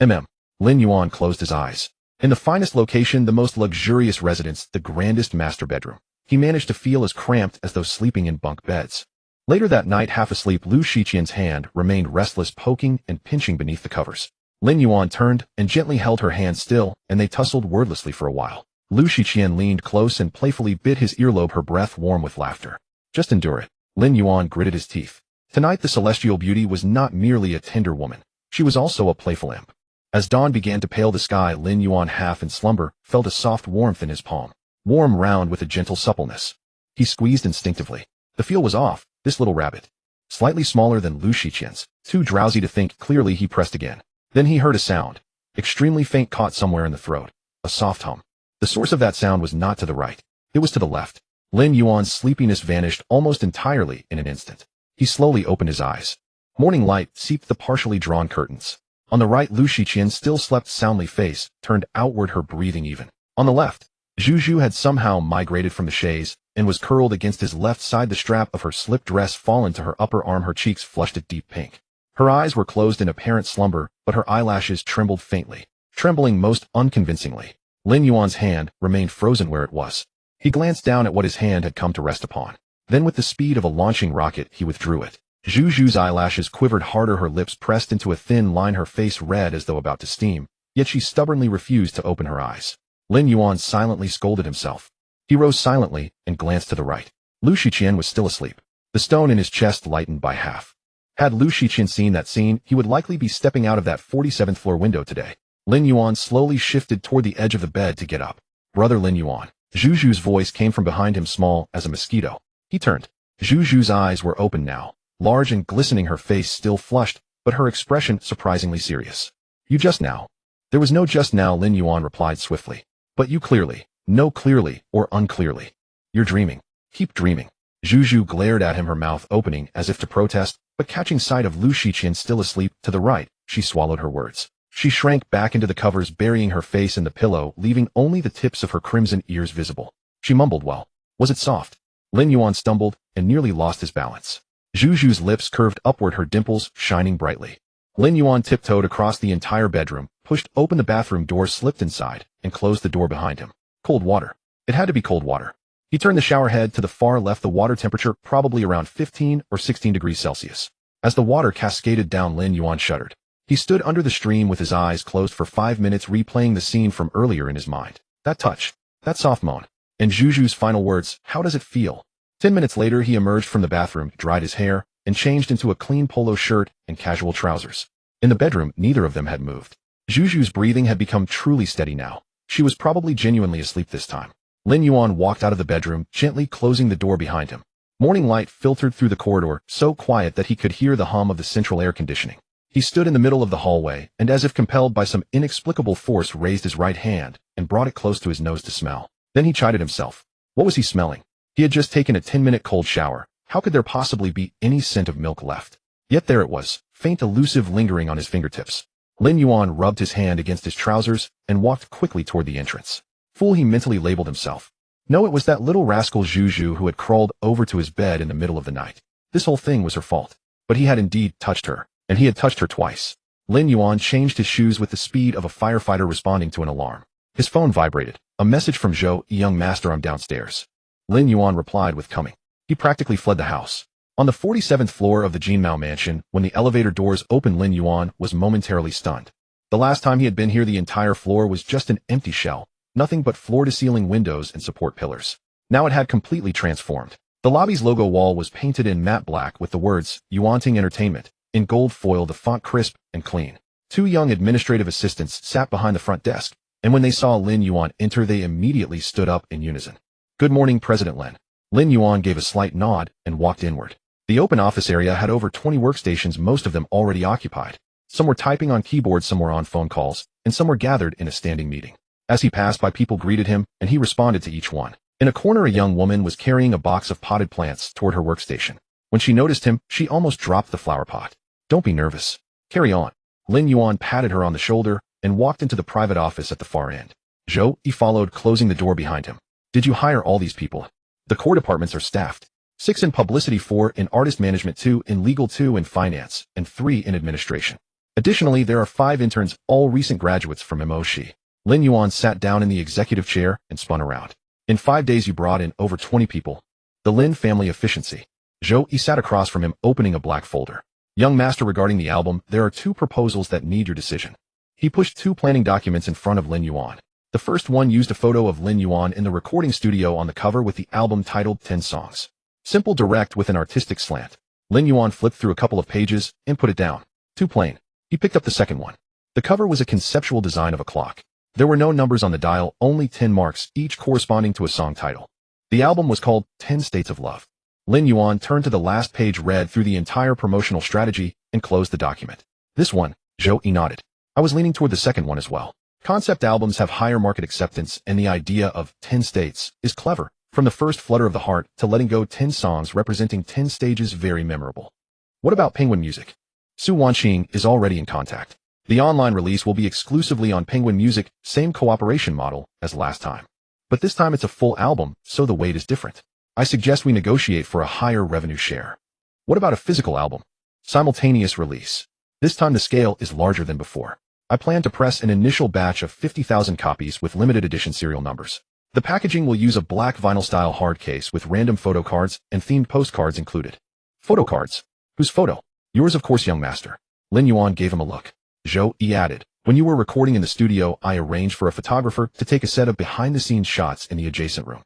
Lin Yuan closed his eyes. In the finest location, the most luxurious residence, the grandest master bedroom, he managed to feel as cramped as though sleeping in bunk beds. Later that night, half asleep, Lu Shiqian's hand remained restless, poking and pinching beneath the covers. Lin Yuan turned and gently held her hand still, and they tussled wordlessly for a while. Lu Shiqian leaned close and playfully bit his earlobe, her breath warm with laughter. Just endure it. Lin Yuan gritted his teeth. Tonight the celestial beauty was not merely a tender woman. She was also a playful imp. As dawn began to pale the sky, Lin Yuan, half in slumber, felt a soft warmth in his palm. Warm, round, with a gentle suppleness. He squeezed instinctively. The feel was off. This little rabbit. Slightly smaller than Lu Shiqian's. Too drowsy to think clearly, he pressed again. Then he heard a sound. Extremely faint, caught somewhere in the throat. A soft hum. The source of that sound was not to the right. It was to the left. Lin Yuan's sleepiness vanished almost entirely in an instant. He slowly opened his eyes. Morning light seeped the partially drawn curtains. On the right, Lu Shiqian still slept soundly, face turned outward, her breathing even. On the left, Zhu had somehow migrated from the chaise and was curled against his left side, the strap of her slip dress fallen to her upper arm, her cheeks flushed a deep pink. Her eyes were closed in apparent slumber, but her eyelashes trembled faintly, trembling most unconvincingly. Lin Yuan's hand remained frozen where it was. He glanced down at what his hand had come to rest upon. Then with the speed of a launching rocket, he withdrew it. Zhu's eyelashes quivered harder, her lips pressed into a thin line, her face red as though about to steam, yet she stubbornly refused to open her eyes. Lin Yuan silently scolded himself. He rose silently and glanced to the right. Lu Shiqian was still asleep. The stone in his chest lightened by half. Had Lu Shiqian seen that scene, he would likely be stepping out of that 47th floor window today. Lin Yuan slowly shifted toward the edge of the bed to get up. Brother Lin Yuan. Zhu's voice came from behind him, small as a mosquito. He turned. Zhu's eyes were open now, large and glistening, her face still flushed, but her expression surprisingly serious. You just now. There was no just now, Lin Yuan replied swiftly. But you clearly. No clearly or unclearly. You're dreaming. Keep dreaming. Zhu glared at him, her mouth opening as if to protest, but catching sight of Lu Shiqian still asleep to the right, she swallowed her words. She shrank back into the covers, burying her face in the pillow, leaving only the tips of her crimson ears visible. She mumbled, well, was it soft? Lin Yuan stumbled and nearly lost his balance. Zhu's lips curved upward, her dimples shining brightly. Lin Yuan tiptoed across the entire bedroom, pushed open the bathroom door, slipped inside, and closed the door behind him. Cold water. It had to be cold water. He turned the shower head to the far left, the water temperature probably around 15 or 16 degrees Celsius. As the water cascaded down, Lin Yuan shuddered. He stood under the stream with his eyes closed for 5 minutes, replaying the scene from earlier in his mind. That touch. That soft moan. And Zhu's final words, how does it feel? 10 minutes later, he emerged from the bathroom, dried his hair, and changed into a clean polo shirt and casual trousers. In the bedroom, neither of them had moved. Zhu's breathing had become truly steady now. She was probably genuinely asleep this time. Lin Yuan walked out of the bedroom, gently closing the door behind him. Morning light filtered through the corridor, so quiet that he could hear the hum of the central air conditioning. He stood in the middle of the hallway, and as if compelled by some inexplicable force, raised his right hand and brought it close to his nose to smell. Then he chided himself. What was he smelling? He had just taken a 10-minute cold shower. How could there possibly be any scent of milk left? Yet there it was, faint, elusive, lingering on his fingertips. Lin Yuan rubbed his hand against his trousers and walked quickly toward the entrance. Fool, he mentally labeled himself. No, it was that little rascal Zhu who had crawled over to his bed in the middle of the night. This whole thing was her fault. But he had indeed touched her, and he had touched her twice. Lin Yuan changed his shoes with the speed of a firefighter responding to an alarm. His phone vibrated. A message from Zhou, young master, I'm downstairs. Lin Yuan replied with coming. He practically fled the house. On the 47th floor of the Jinmao mansion, when the elevator doors opened, Lin Yuan was momentarily stunned. The last time he had been here, the entire floor was just an empty shell, nothing but floor-to-ceiling windows and support pillars. Now it had completely transformed. The lobby's logo wall was painted in matte black with the words, Yuanting Entertainment, in gold foil, the font crisp and clean. Two young administrative assistants sat behind the front desk, and when they saw Lin Yuan enter, they immediately stood up in unison. Good morning, President Lin. Lin Yuan gave a slight nod and walked inward. The open office area had over 20 workstations, most of them already occupied. Some were typing on keyboards, some were on phone calls, and some were gathered in a standing meeting. As he passed by, people greeted him, and he responded to each one. In a corner, a young woman was carrying a box of potted plants toward her workstation. When she noticed him, she almost dropped the flower pot. Don't be nervous. Carry on. Lin Yuan patted her on the shoulder and walked into the private office at the far end. Zhou Yi followed, closing the door behind him. Did you hire all these people? The core departments are staffed. 6 in publicity, 4 in artist management, 2 in legal, 2 in finance, and 3 in administration. Additionally, there are 5 interns, all recent graduates from MOC. Lin Yuan sat down in the executive chair and spun around. In 5 days, you brought in over 20 people. The Lin family efficiency. Zhou Yi sat across from him, opening a black folder. Young master, regarding the album, there are 2 proposals that need your decision. He pushed 2 planning documents in front of Lin Yuan. The first one used a photo of Lin Yuan in the recording studio on the cover with the album titled 10 Songs. Simple, direct, with an artistic slant. Lin Yuan flipped through a couple of pages and put it down. Too plain. He picked up the second one. The cover was a conceptual design of a clock. There were no numbers on the dial, only 10 marks, each corresponding to a song title. The album was called 10 States of Love. Lin Yuan turned to the last page, read through the entire promotional strategy, and closed the document. This one, Zhou Yi nodded. I was leaning toward the second one as well. Concept albums have higher market acceptance, and the idea of 10 states is clever. From the first flutter of the heart to letting go, 10 songs representing 10 stages, very memorable. What about Penguin Music? Su Wanqing is already in contact. The online release will be exclusively on Penguin Music, same cooperation model as last time. But this time it's a full album, so the weight is different. I suggest we negotiate for a higher revenue share. What about a physical album? Simultaneous release. This time the scale is larger than before. I plan to press an initial batch of 50,000 copies with limited edition serial numbers. The packaging will use a black vinyl-style hard case with random photo cards and themed postcards included. Photo cards? Whose photo? Yours, of course, young master. Lin Yuan gave him a look. Zhou Yi added, when you were recording in the studio, I arranged for a photographer to take a set of behind-the-scenes shots in the adjacent room.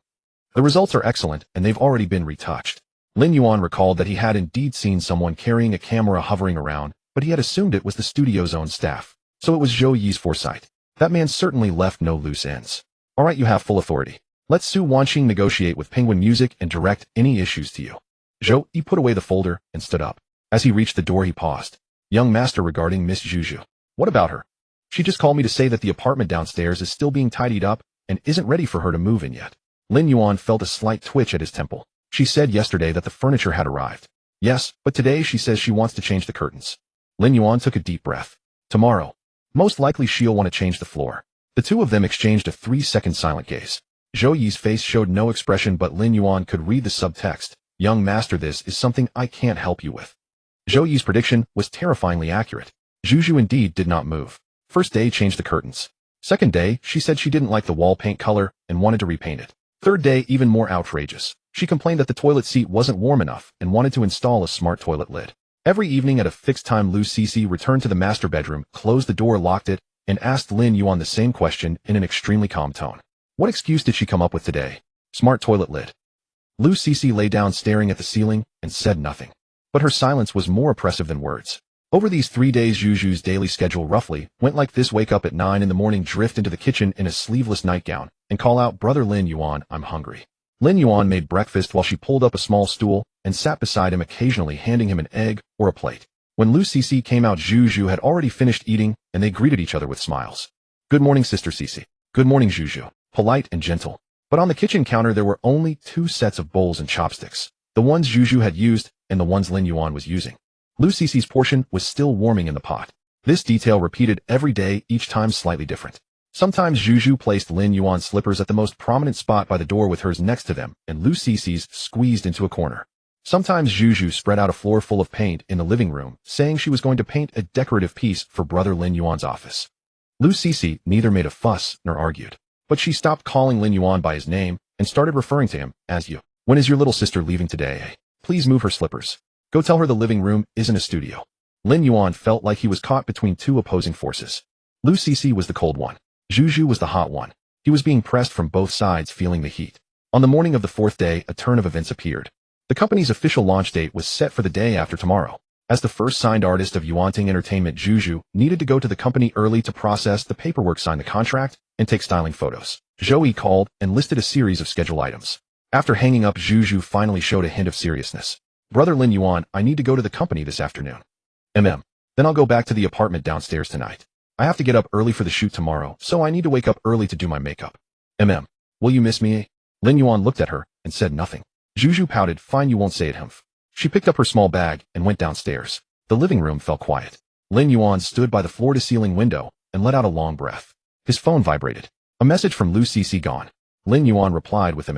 The results are excellent, and they've already been retouched. Lin Yuan recalled that he had indeed seen someone carrying a camera hovering around, but he had assumed it was the studio's own staff. So it was Zhou Yi's foresight. That man certainly left no loose ends. All right, you have full authority. Let Su Wanqing negotiate with Penguin Music and direct any issues to you. Zhou Yi put away the folder and stood up. As he reached the door, he paused. Young master, regarding Miss Zhuzhu. What about her? She just called me to say that the apartment downstairs is still being tidied up and isn't ready for her to move in yet. Lin Yuan felt a slight twitch at his temple. She said yesterday that the furniture had arrived. Yes, but today she says she wants to change the curtains. Lin Yuan took a deep breath. Tomorrow. Most likely she'll want to change the floor. The two of them exchanged a 3-second silent gaze. Zhou Yi's face showed no expression, but Lin Yuan could read the subtext. Young master, this is something I can't help you with. Zhou Yi's prediction was terrifyingly accurate. Zhuzhu indeed did not move. First day, changed the curtains. Second day, she said she didn't like the wall paint color and wanted to repaint it. Third day, even more outrageous. She complained that the toilet seat wasn't warm enough and wanted to install a smart toilet lid. Every evening at a fixed time, Lu Cece returned to the master bedroom, closed the door, locked it, and asked Lin Yuan the same question in an extremely calm tone. What excuse did she come up with today? Smart toilet lid. Lu Cece lay down staring at the ceiling and said nothing. But her silence was more oppressive than words. Over these 3 days, Zhuzhu's daily schedule roughly went like this: wake up at 9 in the morning, drift into the kitchen in a sleeveless nightgown, and call out, "Brother Lin Yuan, I'm hungry." Lin Yuan made breakfast while she pulled up a small stool and sat beside him, occasionally handing him an egg or a plate. When Lu Cece came out, Zhuzhu had already finished eating, and they greeted each other with smiles. Good morning, Sister Cece. Good morning, Zhuzhu. Polite and gentle. But on the kitchen counter there were only 2 sets of bowls and chopsticks, the ones Zhuzhu had used and the ones Lin Yuan was using. Lu Cece's portion was still warming in the pot. This detail repeated every day, each time slightly different. Sometimes Zhuzhu placed Lin Yuan's slippers at the most prominent spot by the door with hers next to them, and Lu Cece's squeezed into a corner. Sometimes Zhu spread out a floor full of paint in the living room, saying she was going to paint a decorative piece for brother Lin Yuan's office. Lu Cece neither made a fuss nor argued, but she stopped calling Lin Yuan by his name and started referring to him as you. When is your little sister leaving today? Please move her slippers. Go tell her the living room isn't a studio. Lin Yuan felt like he was caught between two opposing forces. Lu Cece was the cold one. Zhu was the hot one. He was being pressed from both sides, feeling the heat. On the morning of the fourth day, a turn of events appeared. The company's official launch date was set for the day after tomorrow. As the first signed artist of Yuanting Entertainment, Zhu needed to go to the company early to process the paperwork, sign the contract, and take styling photos. Zhou called and listed a series of schedule items. After hanging up, Zhu finally showed a hint of seriousness. Brother Lin Yuan, I need to go to the company this afternoon. Then I'll go back to the apartment downstairs tonight. I have to get up early for the shoot tomorrow, so I need to wake up early to do my makeup. Will you miss me? Lin Yuan looked at her and said nothing. Zhu pouted, fine, you won't say it, humph. She picked up her small bag and went downstairs. The living room fell quiet. Lin Yuan stood by the floor-to-ceiling window and let out a long breath. His phone vibrated. A message from Lu Cece gone. Lin Yuan replied with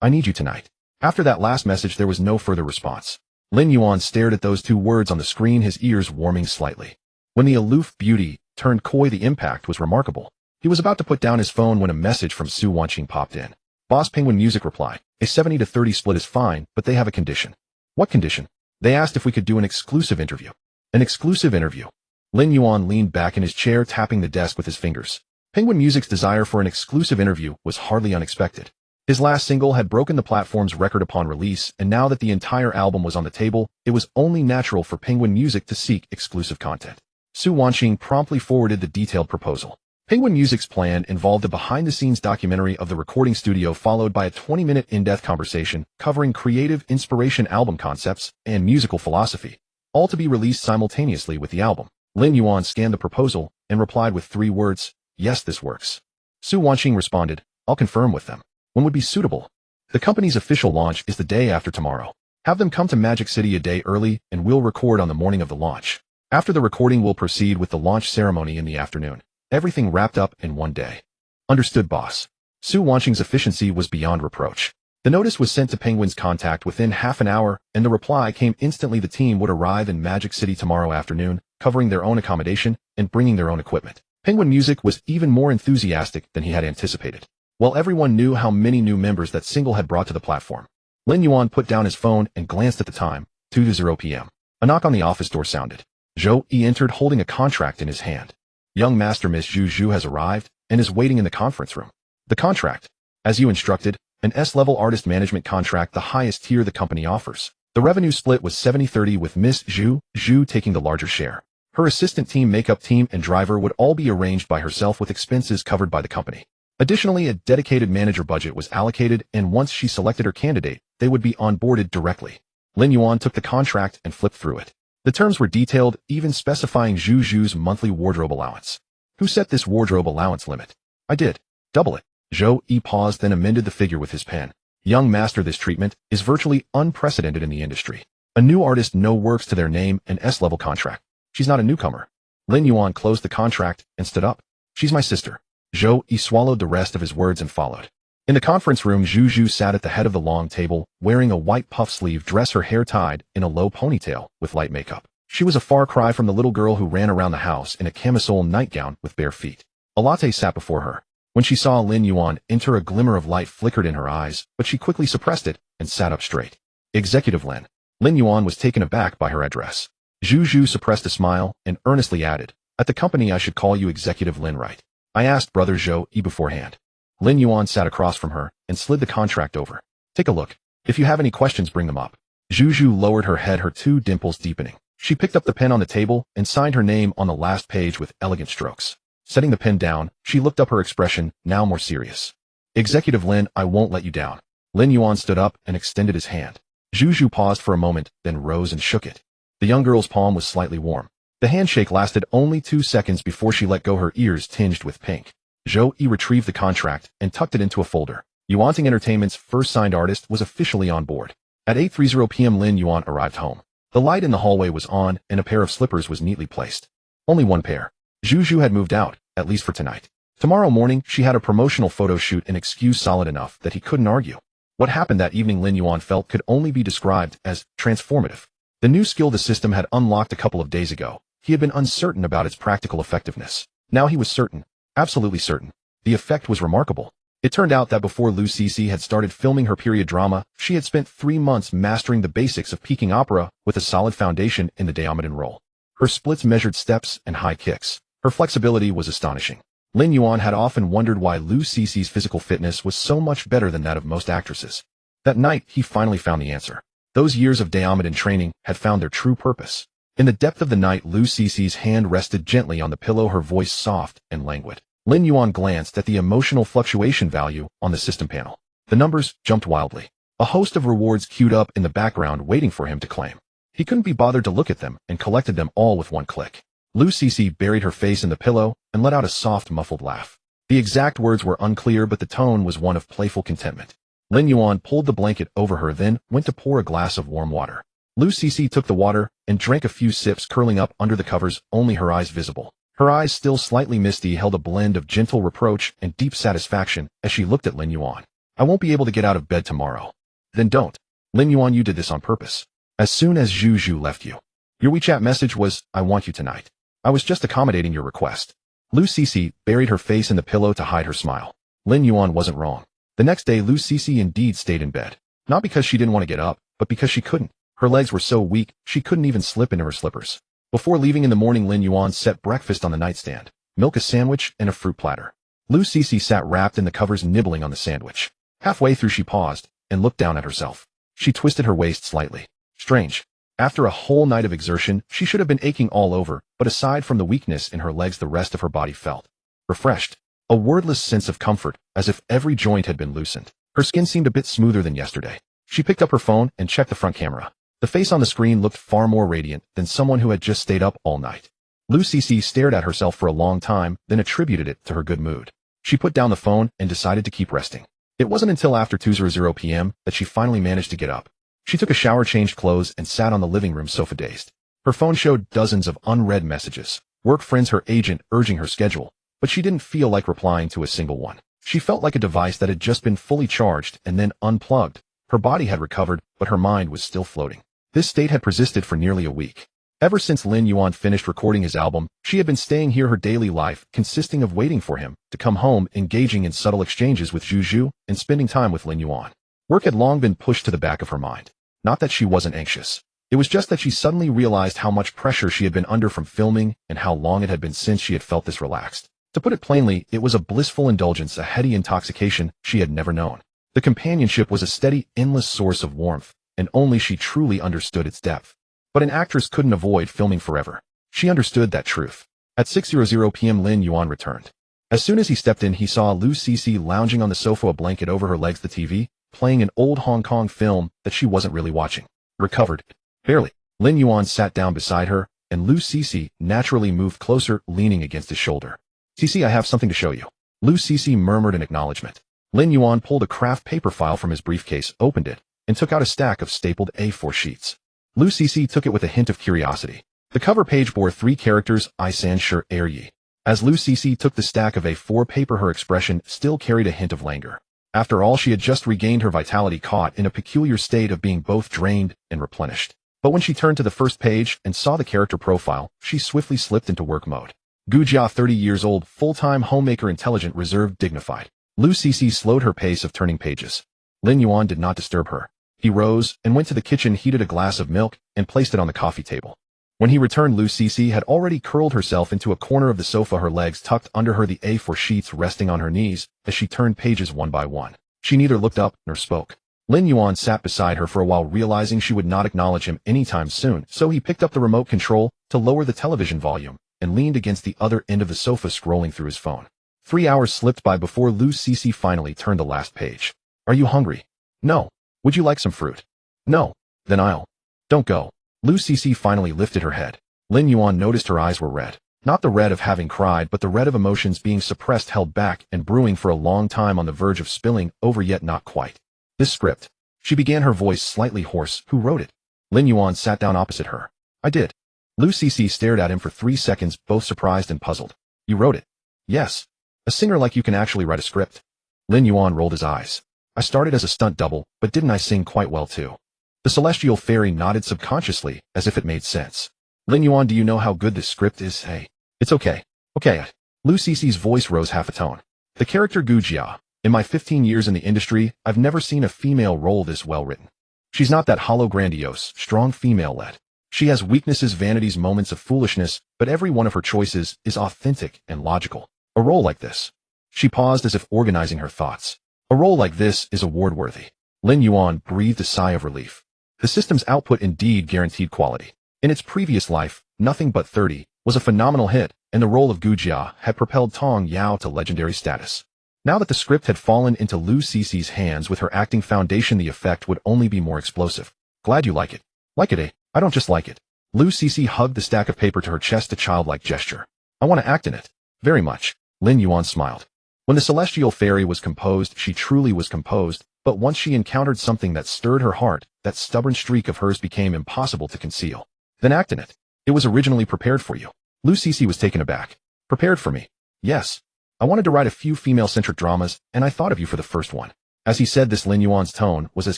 I need you tonight. After that last message, there was no further response. Lin Yuan stared at those two words on the screen, his ears warming slightly. When the aloof beauty turned coy, the impact was remarkable. He was about to put down his phone when a message from Su Wanqing popped in. Boss Penguin Music replied, a 70-30 split is fine, but they have a condition. What condition? They asked if we could do an exclusive interview. An exclusive interview. Lin Yuan leaned back in his chair, tapping the desk with his fingers. Penguin Music's desire for an exclusive interview was hardly unexpected. His last single had broken the platform's record upon release, and now that the entire album was on the table, it was only natural for Penguin Music to seek exclusive content. Su Wanqing promptly forwarded the detailed proposal. Penguin Music's plan involved a behind-the-scenes documentary of the recording studio, followed by a 20-minute in-depth conversation covering creative inspiration, album concepts, and musical philosophy, all to be released simultaneously with the album. Lin Yuan scanned the proposal and replied with 3 words, yes, this works. Su Wanqing responded, I'll confirm with them. When would be suitable? The company's official launch is the day after tomorrow. Have them come to Magic City a day early and we'll record on the morning of the launch. After the recording, we'll proceed with the launch ceremony in the afternoon. Everything wrapped up in one day. Understood, boss. Su Wanqing's efficiency was beyond reproach. The notice was sent to Penguin's contact within half an hour, and the reply came instantly. The team would arrive in Magic City tomorrow afternoon, covering their own accommodation and bringing their own equipment. Penguin Music was even more enthusiastic than he had anticipated. While everyone knew how many new members that single had brought to the platform, Lin Yuan put down his phone and glanced at the time, 2:00 p.m. A knock on the office door sounded. Zhou entered holding a contract in his hand. Young Master Miss Zhu has arrived and is waiting in the conference room. The contract, as you instructed, an S-level artist management contract, the highest tier the company offers. The revenue split was 70-30 with Miss Zhu taking the larger share. Her assistant team, makeup team, and driver would all be arranged by herself with expenses covered by the company. Additionally, a dedicated manager budget was allocated, and once she selected her candidate, they would be onboarded directly. Lin Yuan took the contract and flipped through it. The terms were detailed, even specifying Zhu's monthly wardrobe allowance. Who set this wardrobe allowance limit? I did. Double it. Zhou paused, then amended the figure with his pen. Young master, this treatment is virtually unprecedented in the industry. A new artist works to their name, an S-level contract. She's not a newcomer. Lin Yuan closed the contract and stood up. She's my sister. Zhou swallowed the rest of his words and followed. In the conference room, Zhu sat at the head of the long table, wearing a white puff-sleeve dress, her hair tied in a low ponytail with light makeup. She was a far cry from the little girl who ran around the house in a camisole nightgown with bare feet. A latte sat before her. When she saw Lin Yuan enter, a glimmer of light flickered in her eyes, but she quickly suppressed it and sat up straight. Executive Lin. Lin Yuan was taken aback by her address. Zhu suppressed a smile and earnestly added, at the company I should call you Executive Lin, right? I asked brother Zhou beforehand. Lin Yuan sat across from her and slid the contract over. Take a look. If you have any questions, bring them up. Zhu lowered her head, her 2 dimples deepening. She picked up the pen on the table and signed her name on the last page with elegant strokes. Setting the pen down, she looked up, her expression now more serious. Executive Lin, I won't let you down. Lin Yuan stood up and extended his hand. Zhu paused for a moment, then rose and shook it. The young girl's palm was slightly warm. The handshake lasted only 2 seconds before she let go, her ears tinged with pink. Zhou retrieved the contract and tucked it into a folder. Yuanting Entertainment's first signed artist was officially on board. At 8:30 p.m. Lin Yuan arrived home. The light in the hallway was on and a pair of slippers was neatly placed. Only one pair. Zhu had moved out, at least for tonight. Tomorrow morning, she had a promotional photo shoot, an excuse solid enough that he couldn't argue. What happened that evening Lin Yuan felt could only be described as transformative. The new skill the system had unlocked a couple of days ago. He had been uncertain about its practical effectiveness. Now he was certain. Absolutely certain. The effect was remarkable. It turned out that before Lu Cece had started filming her period drama, she had spent 3 months mastering the basics of peaking opera with a solid foundation in the Diamond role. Her splits measured steps and high kicks. Her flexibility was astonishing. Lin Yuan had often wondered why Lu Cece's physical fitness was so much better than that of most actresses. That night, he finally found the answer. Those years of Diamond training had found their true purpose. In the depth of the night, Lu Cece's hand rested gently on the pillow, her voice soft and languid. Lin Yuan glanced at the emotional fluctuation value on the system panel. The numbers jumped wildly. A host of rewards queued up in the background waiting for him to claim. He couldn't be bothered to look at them and collected them all with one click. Lu Cece buried her face in the pillow and let out a soft, muffled laugh. The exact words were unclear, but the tone was one of playful contentment. Lin Yuan pulled the blanket over her, then went to pour a glass of warm water. Lu Cece took the water and drank a few sips, curling up under the covers, only her eyes visible. Her eyes, still slightly misty, held a blend of gentle reproach and deep satisfaction as she looked at Lin Yuan. I won't be able to get out of bed tomorrow. Then don't. Lin Yuan, you did this on purpose. As soon as Zhu left you. Your WeChat message was, I want you tonight. I was just accommodating your request. Lu Cece buried her face in the pillow to hide her smile. Lin Yuan wasn't wrong. The next day, Lu Cece indeed stayed in bed. Not because she didn't want to get up, but because she couldn't. Her legs were so weak, she couldn't even slip into her slippers. Before leaving in the morning, Lin Yuan set breakfast on the nightstand. Milk, a sandwich, and a fruit platter. Lu Cece sat wrapped in the covers, nibbling on the sandwich. Halfway through, she paused and looked down at herself. She twisted her waist slightly. Strange. After a whole night of exertion, she should have been aching all over, but aside from the weakness in her legs, the rest of her body felt refreshed. A wordless sense of comfort, as if every joint had been loosened. Her skin seemed a bit smoother than yesterday. She picked up her phone and checked the front camera. The face on the screen looked far more radiant than someone who had just stayed up all night. Lu Cece stared at herself for a long time, then attributed it to her good mood. She put down the phone and decided to keep resting. It wasn't until after 2:00 p.m. that she finally managed to get up. She took a shower, changed clothes, and sat on the living room sofa dazed. Her phone showed dozens of unread messages, work friends, her agent urging her schedule, but she didn't feel like replying to a single one. She felt like a device that had just been fully charged and then unplugged. Her body had recovered, but her mind was still floating. This state had persisted for nearly a week. Ever since Lin Yuan finished recording his album, she had been staying here, her daily life consisting of waiting for him to come home, engaging in subtle exchanges with Zhu, and spending time with Lin Yuan. Work had long been pushed to the back of her mind. Not that she wasn't anxious. It was just that she suddenly realized how much pressure she had been under from filming and how long it had been since she had felt this relaxed. To put it plainly, it was a blissful indulgence, a heady intoxication she had never known. The companionship was a steady, endless source of warmth, and only she truly understood its depth. But an actress couldn't avoid filming forever. She understood that truth. At 6:00 p.m. Lin Yuan returned. As soon as he stepped in, he saw Lu Cece lounging on the sofa, a blanket over her legs, the TV, playing an old Hong Kong film that she wasn't really watching. Recovered. Barely. Lin Yuan sat down beside her, and Lu Cece naturally moved closer, leaning against his shoulder. Cece, I have something to show you. Lu Cece murmured in acknowledgement. Lin Yuan pulled a craft paper file from his briefcase, opened it, and took out a stack of stapled A4 sheets. Lu Cece took it with a hint of curiosity. The cover page bore 3 characters, I san shi er yi. As Lu Cece took the stack of A4 paper, her expression still carried a hint of languor. After all, she had just regained her vitality, caught in a peculiar state of being both drained and replenished. But when she turned to the first page and saw the character profile, she swiftly slipped into work mode. Gujia, 30 years old, full-time homemaker, intelligent, reserved, dignified. Lu Cece slowed her pace of turning pages. Lin Yuan did not disturb her. He rose and went to the kitchen, heated a glass of milk, and placed it on the coffee table. When he returned, Lu Cece had already curled herself into a corner of the sofa, her legs tucked under her, the A4 sheets resting on her knees as she turned pages one by one. She neither looked up nor spoke. Lin Yuan sat beside her for a while, realizing she would not acknowledge him anytime soon, so he picked up the remote control to lower the television volume and leaned against the other end of the sofa, scrolling through his phone. 3 hours slipped by before Lu Cece finally turned the last page. Are you hungry? No. Would you like some fruit? No. Then I'll. Don't go. Lu Cece finally lifted her head. Lin Yuan noticed her eyes were red. Not the red of having cried, but the red of emotions being suppressed, held back, and brewing for a long time, on the verge of spilling over, yet not quite. This script. She began, her voice slightly hoarse. Who wrote it? Lin Yuan sat down opposite her. I did. Lu Cece stared at him for 3 seconds, both surprised and puzzled. You wrote it? Yes. A singer like you can actually write a script. Lin Yuan rolled his eyes. I started as a stunt double, but didn't I sing quite well too? The celestial fairy nodded subconsciously, as if it made sense. Lin Yuan, do you know how good this script is? Hey. It's okay. Okay. Lu Cici's voice rose half a tone. The character Gu Jia. In my 15 years in the industry, I've never seen a female role this well written. She's not that hollow grandiose, strong female-led. She has weaknesses, vanities, moments of foolishness, but every one of her choices is authentic and logical. A role like this. She paused as if organizing her thoughts. A role like this is award-worthy. Lin Yuan breathed a sigh of relief. The system's output indeed guaranteed quality. In its previous life, Nothing But 30 was a phenomenal hit, and the role of Gu Jia had propelled Tong Yao to legendary status. Now that the script had fallen into Lu Cici's hands with her acting foundation, the effect would only be more explosive. Glad you like it. Like it, eh? I don't just like it. Lu Cici hugged the stack of paper to her chest, a childlike gesture. I want to act in it. Very much. Lin Yuan smiled. When the celestial fairy was composed, she truly was composed, but once she encountered something that stirred her heart, that stubborn streak of hers became impossible to conceal. Then act in it. It was originally prepared for you. Lu Cici was taken aback. Prepared for me? Yes. I wanted to write a few female-centric dramas, and I thought of you for the first one. As he said this, Lin Yuan's tone was as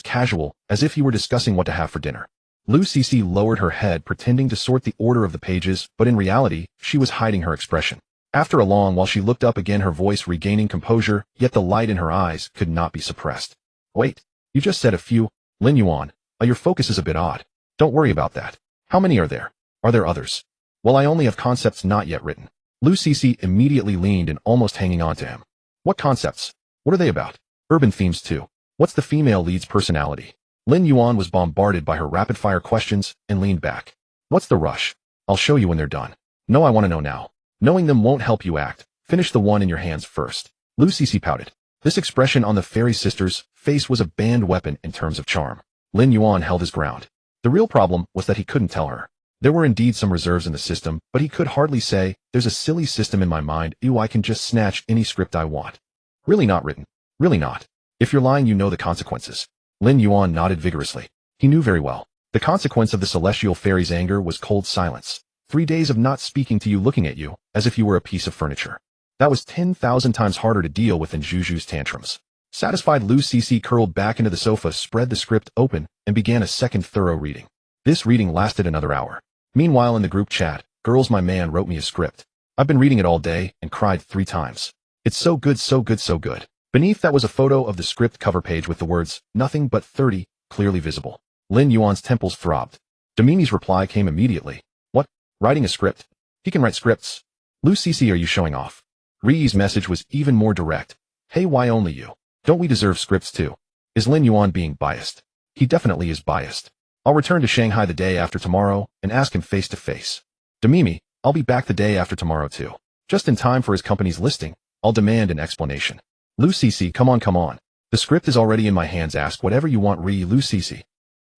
casual as if he were discussing what to have for dinner. Lu Cici lowered her head, pretending to sort the order of the pages, but in reality, she was hiding her expression. After a long while, she looked up again, her voice regaining composure, yet the light in her eyes could not be suppressed. Wait, you just said a few. Lin Yuan, your focus is a bit odd. Don't worry about that. How many are there? Are there others? Well, I only have concepts not yet written. Lu Cici immediately leaned in, almost hanging on to him. What concepts? What are they about? Urban themes too. What's the female lead's personality? Lin Yuan was bombarded by her rapid-fire questions and leaned back. What's the rush? I'll show you when they're done. No, I want to know now. Knowing them won't help you act. Finish the one in your hands first. Lu Cici pouted. This expression on the fairy sister's face was a banned weapon in terms of charm. Lin Yuan held his ground. The real problem was that he couldn't tell her. There were indeed some reserves in the system, but he could hardly say, there's a silly system in my mind, I can just snatch any script I want. Really not written. Really not. If you're lying, you know the consequences. Lin Yuan nodded vigorously. He knew very well. The consequence of the celestial fairy's anger was cold silence. 3 days of not speaking to you, looking at you, as if you were a piece of furniture. That was 10,000 times harder to deal with than Juju's tantrums. Satisfied, Lu Cici curled back into the sofa, spread the script open, and began a second thorough reading. This reading lasted another hour. Meanwhile, in the group chat, girls, my man wrote me a script. I've been reading it all day and cried 3 times. It's so good, so good, so good. Beneath that was a photo of the script cover page with the words, Nothing But 30, clearly visible. Lin Yuan's temples throbbed. Domini's reply came immediately. What? Writing a script? He can write scripts. Lu Cici, are you showing off? Ri's message was even more direct. Hey, why only you? Don't we deserve scripts too? Is Lin Yuan being biased? He definitely is biased. I'll return to Shanghai the day after tomorrow and ask him face to face. Domimi, I'll be back the day after tomorrow too. Just in time for his company's listing. I'll demand an explanation. Lu Cici, come on, come on. The script is already in my hands. Ask whatever you want, Lu Cici.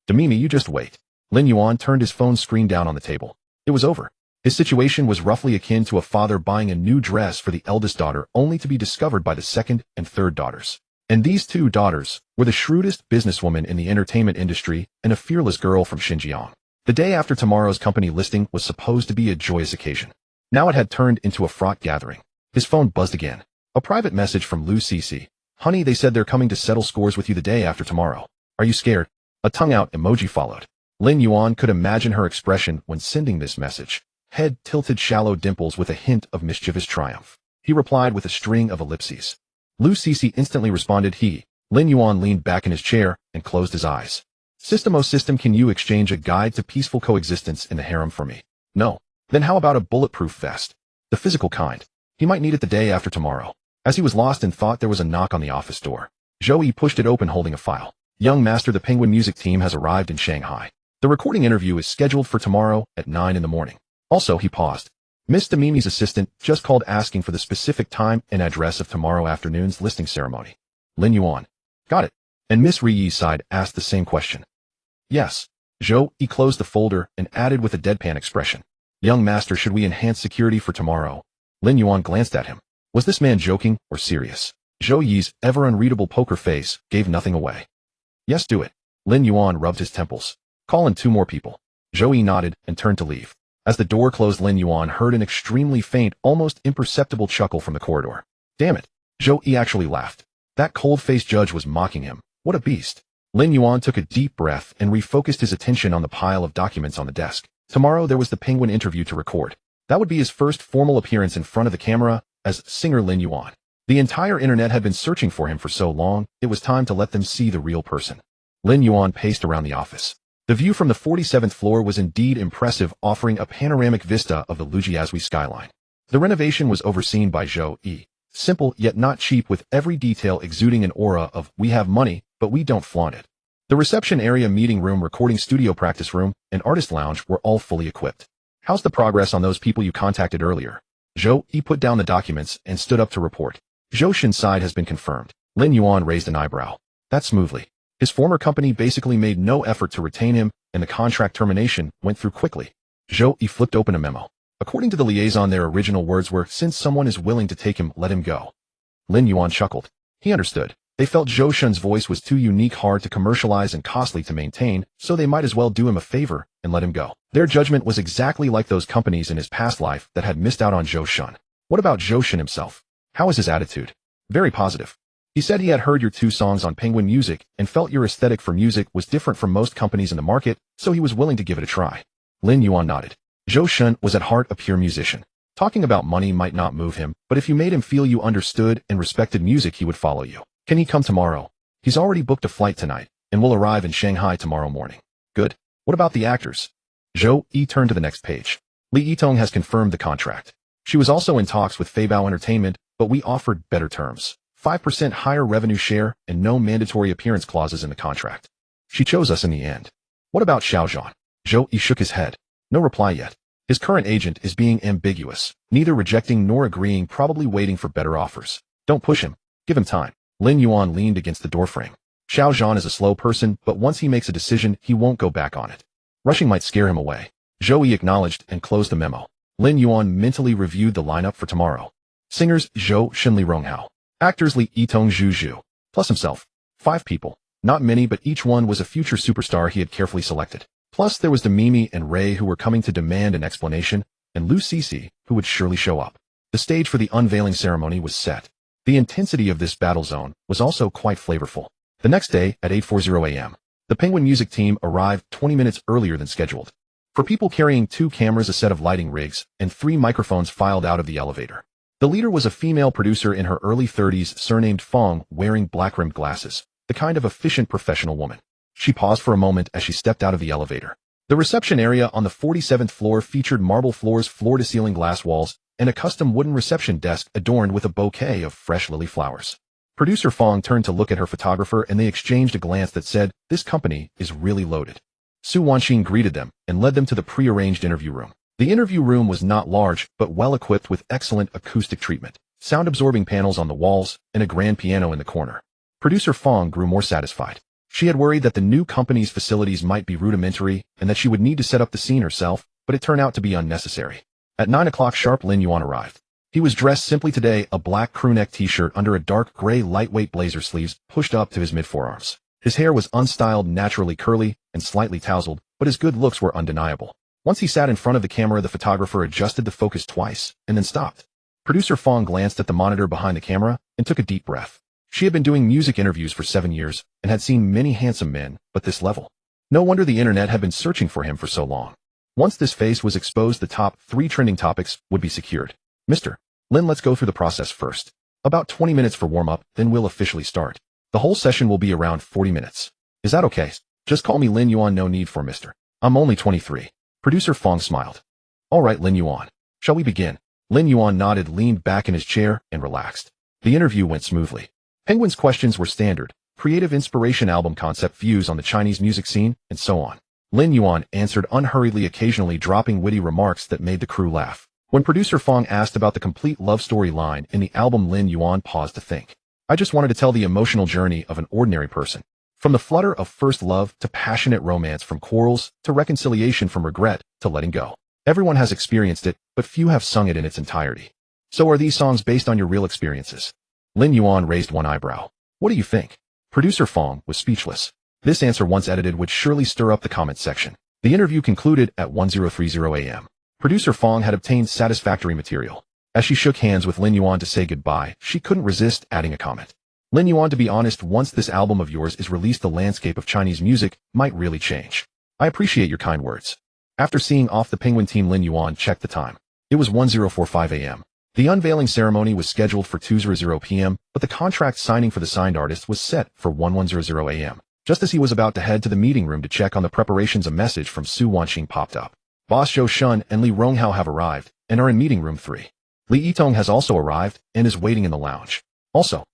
Domimi, you just wait. Lin Yuan turned his phone screen down on the table. It was over. His situation was roughly akin to a father buying a new dress for the eldest daughter only to be discovered by the second and third daughters. And these 2 daughters were the shrewdest businesswoman in the entertainment industry and a fearless girl from Xinjiang. The day after tomorrow's company listing was supposed to be a joyous occasion. Now it had turned into a fraught gathering. His phone buzzed again. A private message from Lu Cici. Honey, they said they're coming to settle scores with you the day after tomorrow. Are you scared? A tongue-out emoji followed. Lin Yuan could imagine her expression when sending this message. Head tilted, shallow dimples with a hint of mischievous triumph. He replied with a string of ellipses. Lu Cici instantly responded he. Lin Yuan leaned back in his chair and closed his eyes. System, oh system, can you exchange a guide to peaceful coexistence in the harem for me? No. Then how about a bulletproof vest? The physical kind. He might need it the day after tomorrow. As he was lost in thought, there was a knock on the office door. Zhou pushed it open, holding a file. Young master, the Penguin music team has arrived in Shanghai. The recording interview is scheduled for tomorrow at 9 in the morning. Also, he paused. Miss Domimi's assistant just called asking for the specific time and address of tomorrow afternoon's listing ceremony. Lin Yuan. Got it. And Miss Ri's side asked the same question. Yes. Zhou closed the folder and added with a deadpan expression. Young master, should we enhance security for tomorrow? Lin Yuan glanced at him. Was this man joking or serious? Zhou Yi's ever-unreadable poker face gave nothing away. Yes, do it. Lin Yuan rubbed his temples. Call in 2 more people. Zhou Yi nodded and turned to leave. As the door closed, Lin Yuan heard an extremely faint, almost imperceptible chuckle from the corridor. Damn it. Zhou Yi actually laughed. That cold-faced judge was mocking him. What a beast. Lin Yuan took a deep breath and refocused his attention on the pile of documents on the desk. Tomorrow there was the Penguin interview to record. That would be his first formal appearance in front of the camera as singer Lin Yuan. The entire internet had been searching for him for so long, it was time to let them see the real person. Lin Yuan paced around the office. The view from the 47th floor was indeed impressive, offering a panoramic vista of the Lujiazui skyline. The renovation was overseen by Zhou Yi. Simple yet not cheap, with every detail exuding an aura of, we have money, but we don't flaunt it. The reception area, meeting room, recording studio, practice room, and artist lounge were all fully equipped. How's the progress on those people you contacted earlier? Zhou Yi put down the documents and stood up to report. Zhou Shin's side has been confirmed. Lin Yuan raised an eyebrow. That smoothly. His former company basically made no effort to retain him, and the contract termination went through quickly. Zhou Yi flipped open a memo. According to the liaison, their original words were, since someone is willing to take him, let him go. Lin Yuan chuckled. He understood. They felt Zhou Shin's voice was too unique, hard to commercialize, and costly to maintain, so they might as well do him a favor and let him go. Their judgment was exactly like those companies in his past life that had missed out on Zhou Shin. What about Zhou Shin himself? How was his attitude? Very positive. He said he had heard your 2 songs on Penguin Music and felt your aesthetic for music was different from most companies in the market, so he was willing to give it a try. Lin Yuan nodded. Zhou Shin was at heart a pure musician. Talking about money might not move him, but if you made him feel you understood and respected music, he would follow you. Can he come tomorrow? He's already booked a flight tonight and will arrive in Shanghai tomorrow morning. Good. What about the actors? Zhou Yi turned to the next page. Li Yitong has confirmed the contract. She was also in talks with Feibao Entertainment, but we offered better terms. 5% higher revenue share and no mandatory appearance clauses in the contract. She chose us in the end. What about Xiaozhan? Zhou Yi shook his head. No reply yet. His current agent is being ambiguous, neither rejecting nor agreeing, probably waiting for better offers. Don't push him. Give him time. Lin Yuan leaned against the doorframe. Xiaozhan is a slow person, but once he makes a decision, he won't go back on it. Rushing might scare him away. Zhou Yi acknowledged and closed the memo. Lin Yuan mentally reviewed the lineup for tomorrow. Singers Zhou Shin, Li Ronghao. Actors Li Yitong, Zhu Zhu. Plus himself. 5 people. Not many, but each one was a future superstar he had carefully selected. Plus there was the Mimi and Ray, who were coming to demand an explanation, and Lu Cece, who would surely show up. The stage for the unveiling ceremony was set. The intensity of this battle zone was also quite flavorful. The next day, at 8:40 a.m., the Penguin Music team arrived 20 minutes earlier than scheduled. For people carrying 2 cameras, a set of lighting rigs, and 3 microphones filed out of the elevator. The leader was a female producer in her early 30s, surnamed Fong, wearing black-rimmed glasses, the kind of efficient professional woman. She paused for a moment as she stepped out of the elevator. The reception area on the 47th floor featured marble floors, floor-to-ceiling glass walls, and a custom wooden reception desk adorned with a bouquet of fresh lily flowers. Producer Fong turned to look at her photographer, and they exchanged a glance that said, "This company is really loaded." Su Wanxin greeted them and led them to the pre-arranged interview room. The interview room was not large, but well-equipped with excellent acoustic treatment, sound-absorbing panels on the walls, and a grand piano in the corner. Producer Fong grew more satisfied. She had worried that the new company's facilities might be rudimentary and that she would need to set up the scene herself, but it turned out to be unnecessary. At 9 o'clock sharp, Lin Yuan arrived. He was dressed simply today, a black crewneck t-shirt under a dark gray lightweight blazer, sleeves pushed up to his mid-forearms. His hair was unstyled, naturally curly, and slightly tousled, but his good looks were undeniable. Once he sat in front of the camera, the photographer adjusted the focus twice, and then stopped. Producer Fong glanced at the monitor behind the camera and took a deep breath. She had been doing music interviews for 7 years and had seen many handsome men, but this level. No wonder the internet had been searching for him for so long. Once this face was exposed, the top 3 trending topics would be secured. Mr. Lin, let's go through the process first. About 20 minutes for warm-up, then we'll officially start. The whole session will be around 40 minutes. Is that okay? Just call me Lin Yuan, no need for Mr. I'm only 23. Producer Fong smiled. All right, Lin Yuan. Shall we begin? Lin Yuan nodded, leaned back in his chair, and relaxed. The interview went smoothly. Penguin's questions were standard: creative inspiration, album concept, views on the Chinese music scene, and so on. Lin Yuan answered unhurriedly, occasionally dropping witty remarks that made the crew laugh. When producer Fong asked about the complete love story line in the album, Lin Yuan paused to think. I just wanted to tell the emotional journey of an ordinary person. From the flutter of first love to passionate romance, from quarrels to reconciliation, from regret to letting go. Everyone has experienced it, but few have sung it in its entirety. So are these songs based on your real experiences? Lin Yuan raised one eyebrow. What do you think? Producer Fong was speechless. This answer, once edited, would surely stir up the comment section. The interview concluded at 10:30 a.m. Producer Fong had obtained satisfactory material. As she shook hands with Lin Yuan to say goodbye, she couldn't resist adding a comment. Lin Yuan, to be honest, once this album of yours is released, the landscape of Chinese music might really change. I appreciate your kind words. After seeing off the Penguin team, Lin Yuan checked the time. It was 10:45 a.m. The unveiling ceremony was scheduled for 2:00 p.m., but the contract signing for the signed artist was set for 11:00 a.m. Just as he was about to head to the meeting room to check on the preparations, a message from Su Wanxing popped up. Boss Zhou Shun and Li Ronghao have arrived and are in meeting room 3. Li Yitong has also arrived and is waiting in the lounge. Also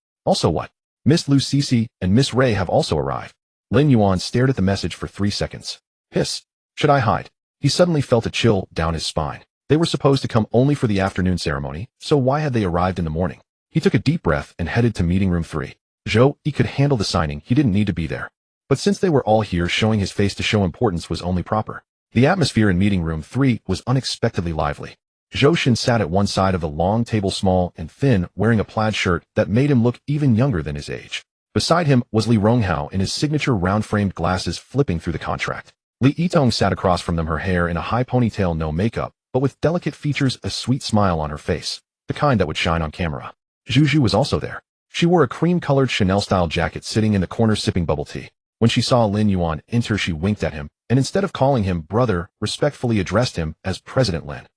what? Miss Lu Cece and Miss Ray have also arrived. Lin Yuan stared at the message for 3 seconds. Hiss. Should I hide? He suddenly felt a chill down his spine. They were supposed to come only for the afternoon ceremony, so why had they arrived in the morning? He took a deep breath and headed to meeting room 3. Zhou Yi could handle the signing, he didn't need to be there. But since they were all here, showing his face to show importance was only proper. The atmosphere in meeting room 3 was unexpectedly lively. Zhou Shin sat at one side of the long table, small and thin, wearing a plaid shirt that made him look even younger than his age. Beside him was Li Ronghao in his signature round-framed glasses, flipping through the contract. Li Yitong sat across from them, her hair in a high ponytail, no makeup, but with delicate features, a sweet smile on her face, the kind that would shine on camera. Zhu was also there. She wore a cream-colored Chanel-style jacket, sitting in the corner sipping bubble tea. When she saw Lin Yuan enter, she winked at him, and instead of calling him brother, respectfully addressed him as President Lin.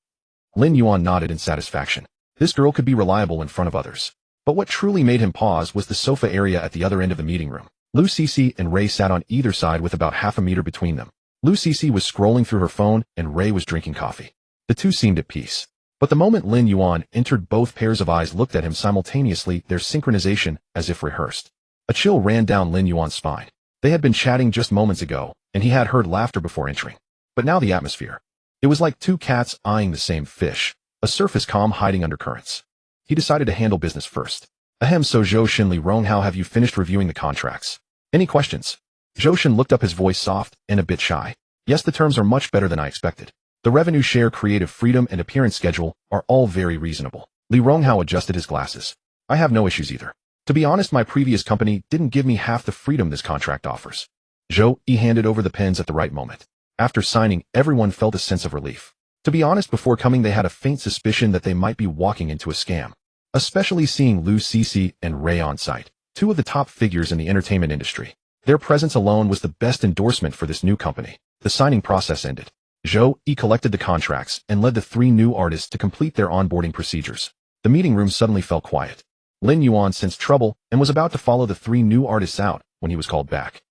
Lin Yuan nodded in satisfaction. This girl could be reliable in front of others. But what truly made him pause was the sofa area at the other end of the meeting room. Lu Cece and Ray sat on either side with about half a meter between them. Lu Cece was scrolling through her phone and Ray was drinking coffee. The two seemed at peace. But the moment Lin Yuan entered, both pairs of eyes looked at him simultaneously, their synchronization as if rehearsed. A chill ran down Lin Yuan's spine. They had been chatting just moments ago, and he had heard laughter before entering. But now the atmosphere. It was like two cats eyeing the same fish, a surface calm hiding undercurrents. He decided to handle business first. Ahem, so Zhou Shin, Li Ronghao, have you finished reviewing the contracts? Any questions? Zhou Shin looked up, his voice soft and a bit shy. Yes, the terms are much better than I expected. The revenue share, creative freedom, and appearance schedule are all very reasonable. Li Ronghao adjusted his glasses. I have no issues either. To be honest, my previous company didn't give me half the freedom this contract offers. Zhou Yi handed over the pens at the right moment. After signing, everyone felt a sense of relief. To be honest, before coming they had a faint suspicion that they might be walking into a scam. Especially seeing Lu Cece and Ray on site, two of the top figures in the entertainment industry. Their presence alone was the best endorsement for this new company. The signing process ended. Zhou Yi collected the contracts and led the 3 new artists to complete their onboarding procedures. The meeting room suddenly fell quiet. Lin Yuan sensed trouble and was about to follow the 3 new artists out when he was called back.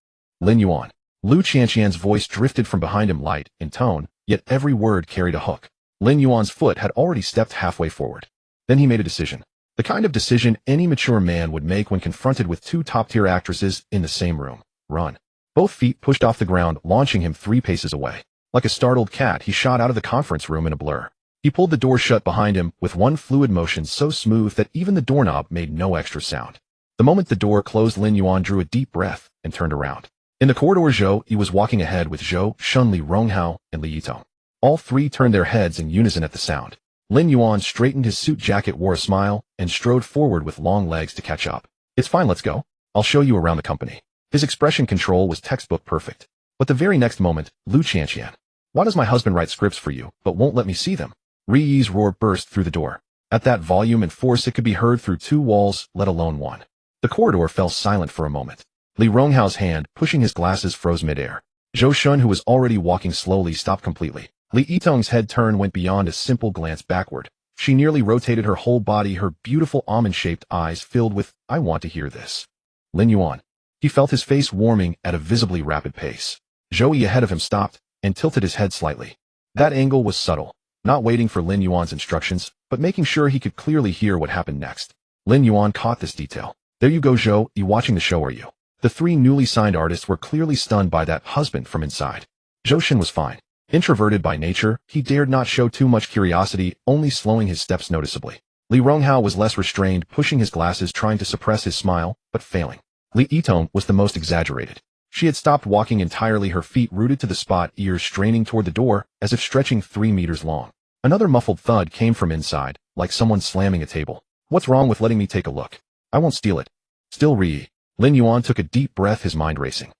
Lin Yuan. Lu Qianqian's voice drifted from behind him, light in tone, yet every word carried a hook. Lin Yuan's foot had already stepped halfway forward. Then he made a decision. The kind of decision any mature man would make when confronted with 2 top-tier actresses in the same room. Run. Both feet pushed off the ground, launching him 3 paces away. Like a startled cat, he shot out of the conference room in a blur. He pulled the door shut behind him with one fluid motion so smooth that even the doorknob made no extra sound. The moment the door closed, Lin Yuan drew a deep breath and turned around. In the corridor, Zhou Yi was walking ahead with Zhou Shun, Li Ronghao, and Li Yitong. All 3 turned their heads in unison at the sound. Lin Yuan straightened his suit jacket, wore a smile, and strode forward with long legs to catch up. It's fine, let's go. I'll show you around the company. His expression control was textbook perfect. But the very next moment, Lu Qianqian. Why does my husband write scripts for you, but won't let me see them? Ri Yi's roar burst through the door. At that volume and force, it could be heard through 2 walls, let alone 1. The corridor fell silent for a moment. Li Ronghao's hand, pushing his glasses, froze midair. Zhou Shun, who was already walking slowly, stopped completely. Li Yitong's head turn went beyond a simple glance backward. She nearly rotated her whole body, her beautiful almond-shaped eyes filled with, I want to hear this. Lin Yuan. He felt his face warming at a visibly rapid pace. Zhou Yi ahead of him stopped and tilted his head slightly. That angle was subtle, not waiting for Lin Yuan's instructions, but making sure he could clearly hear what happened next. Lin Yuan caught this detail. There you go, Zhou Yi, watching the show, are you? The 3 newly signed artists were clearly stunned by that husband from inside. Zhou Shin was fine. Introverted by nature, he dared not show too much curiosity, only slowing his steps noticeably. Li Ronghao was less restrained, pushing his glasses, trying to suppress his smile, but failing. Li Yitong was the most exaggerated. She had stopped walking entirely, her feet rooted to the spot, ears straining toward the door, as if stretching 3 meters long. Another muffled thud came from inside, like someone slamming a table. What's wrong with letting me take a look? I won't steal it. Still Ri. Lin Yuan took a deep breath, his mind racing.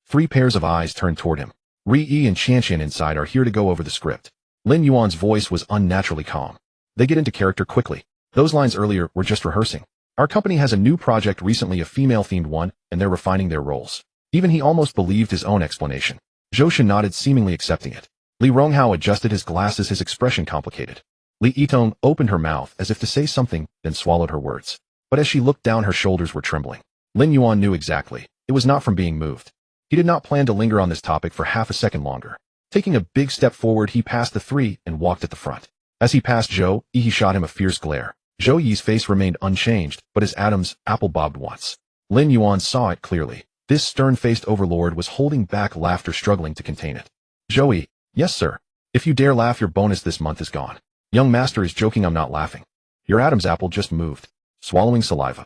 3 pairs of eyes turned toward him. Ri Yi and Qianqian inside are here to go over the script. Lin Yuan's voice was unnaturally calm. They get into character quickly. Those lines earlier were just rehearsing. Our company has a new project recently, a female-themed one, and they're refining their roles. Even he almost believed his own explanation. Zhou Shen nodded, seemingly accepting it. Li Ronghao adjusted his glasses, his expression complicated. Li Yitong opened her mouth as if to say something, then swallowed her words. But as she looked down, her shoulders were trembling. Lin Yuan knew exactly. It was not from being moved. He did not plan to linger on this topic for half a second longer. Taking a big step forward, he passed the three and walked at the front. As he passed Zhou Yi, he shot him a fierce glare. Zhou Yi's face remained unchanged, but his Adam's apple bobbed once. Lin Yuan saw it clearly. This stern-faced overlord was holding back laughter, struggling to contain it. Zhou Yi, yes sir. If you dare laugh, your bonus this month is gone. Young master is joking, I'm not laughing. Your Adam's apple just moved. Swallowing saliva.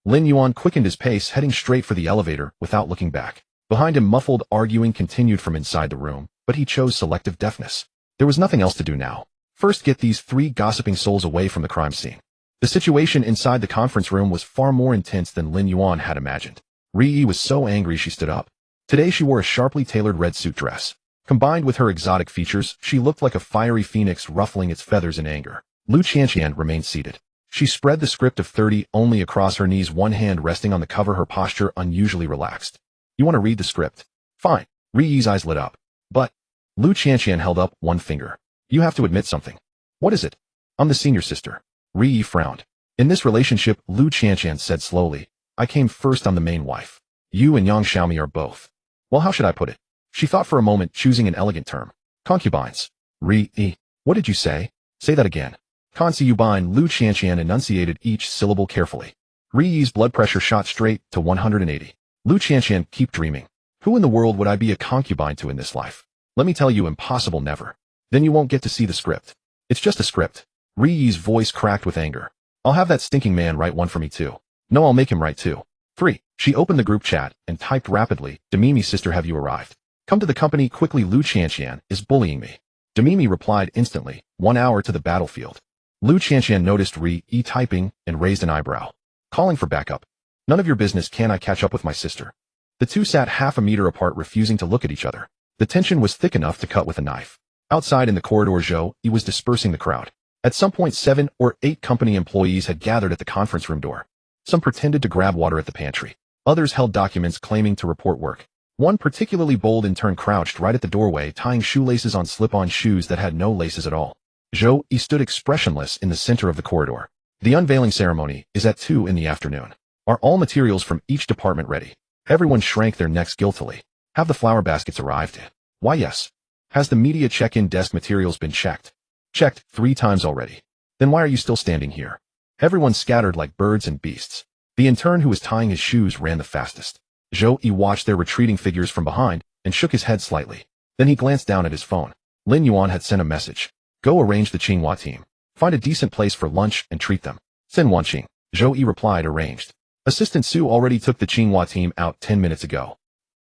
Lin Yuan quickened his pace, heading straight for the elevator without looking back. Behind him, muffled arguing continued from inside the room, but he chose selective deafness. There was nothing else to do now. First, get these three gossiping souls away from the crime scene. The situation inside the conference room was far more intense than Lin Yuan had imagined. Ri Yi was so angry she stood up. Today she wore a sharply tailored red suit dress. Combined with her exotic features, she looked like a fiery phoenix ruffling its feathers in anger. Lu Qianqian remained seated. She spread the script of 30 only across her knees, one hand resting on the cover, her posture unusually relaxed. You want to read the script? Fine. Ri Yi's eyes lit up. But, Lu Qianqian held up one finger. You have to admit something. What is it? I'm the senior sister. Ri Yi frowned. In this relationship, Lu Qianqian said slowly, I came first, I'm the main wife. You and Yang Xiaomi are both. Well, how should I put it? She thought for a moment, choosing an elegant term. Concubines. Ri Yi. What did you say? Say that again. Concubine. Lu Qianqian enunciated each syllable carefully. Ri Yi's blood pressure shot straight to 180. Lu Qianqian, keep dreaming. Who in the world would I be a concubine to in this life? Let me tell you, impossible, never. Then you won't get to see the script. It's just a script. Ri Yi's voice cracked with anger. I'll have that stinking man write one for me too. No, I'll make him write two. 3. She opened the group chat and typed rapidly, Demimi sister, have you arrived? Come to the company quickly. Lu Qianqian is bullying me. Demimi replied instantly, 1 hour to the battlefield. Lu Qianqian noticed Ri Yi typing and raised an eyebrow. Calling for backup. None of your business. Can I catch up with my sister? The two sat half a meter apart, refusing to look at each other. The tension was thick enough to cut with a knife. Outside in the corridor, Zhou Yi was dispersing the crowd. At some point, 7 or 8 company employees had gathered at the conference room door. Some pretended to grab water at the pantry. Others held documents claiming to report work. One particularly bold intern crouched right at the doorway, tying shoelaces on slip-on shoes that had no laces at all. Zhou Yi stood expressionless in the center of the corridor. The unveiling ceremony is at 2 in the afternoon. Are all materials from each department ready? Everyone shrank their necks guiltily. Have the flower baskets arrived? Why, yes. Has the media check-in desk materials been checked? Checked 3 times already. Then why are you still standing here? Everyone scattered like birds and beasts. The intern who was tying his shoes ran the fastest. Zhou Yi watched their retreating figures from behind and shook his head slightly. Then he glanced down at his phone. Lin Yuan had sent a message. Go arrange the Qinghua team. Find a decent place for lunch and treat them. Send Wanqing. Zhou Yi replied, arranged. Assistant Su already took the Qinghua team out 10 minutes ago.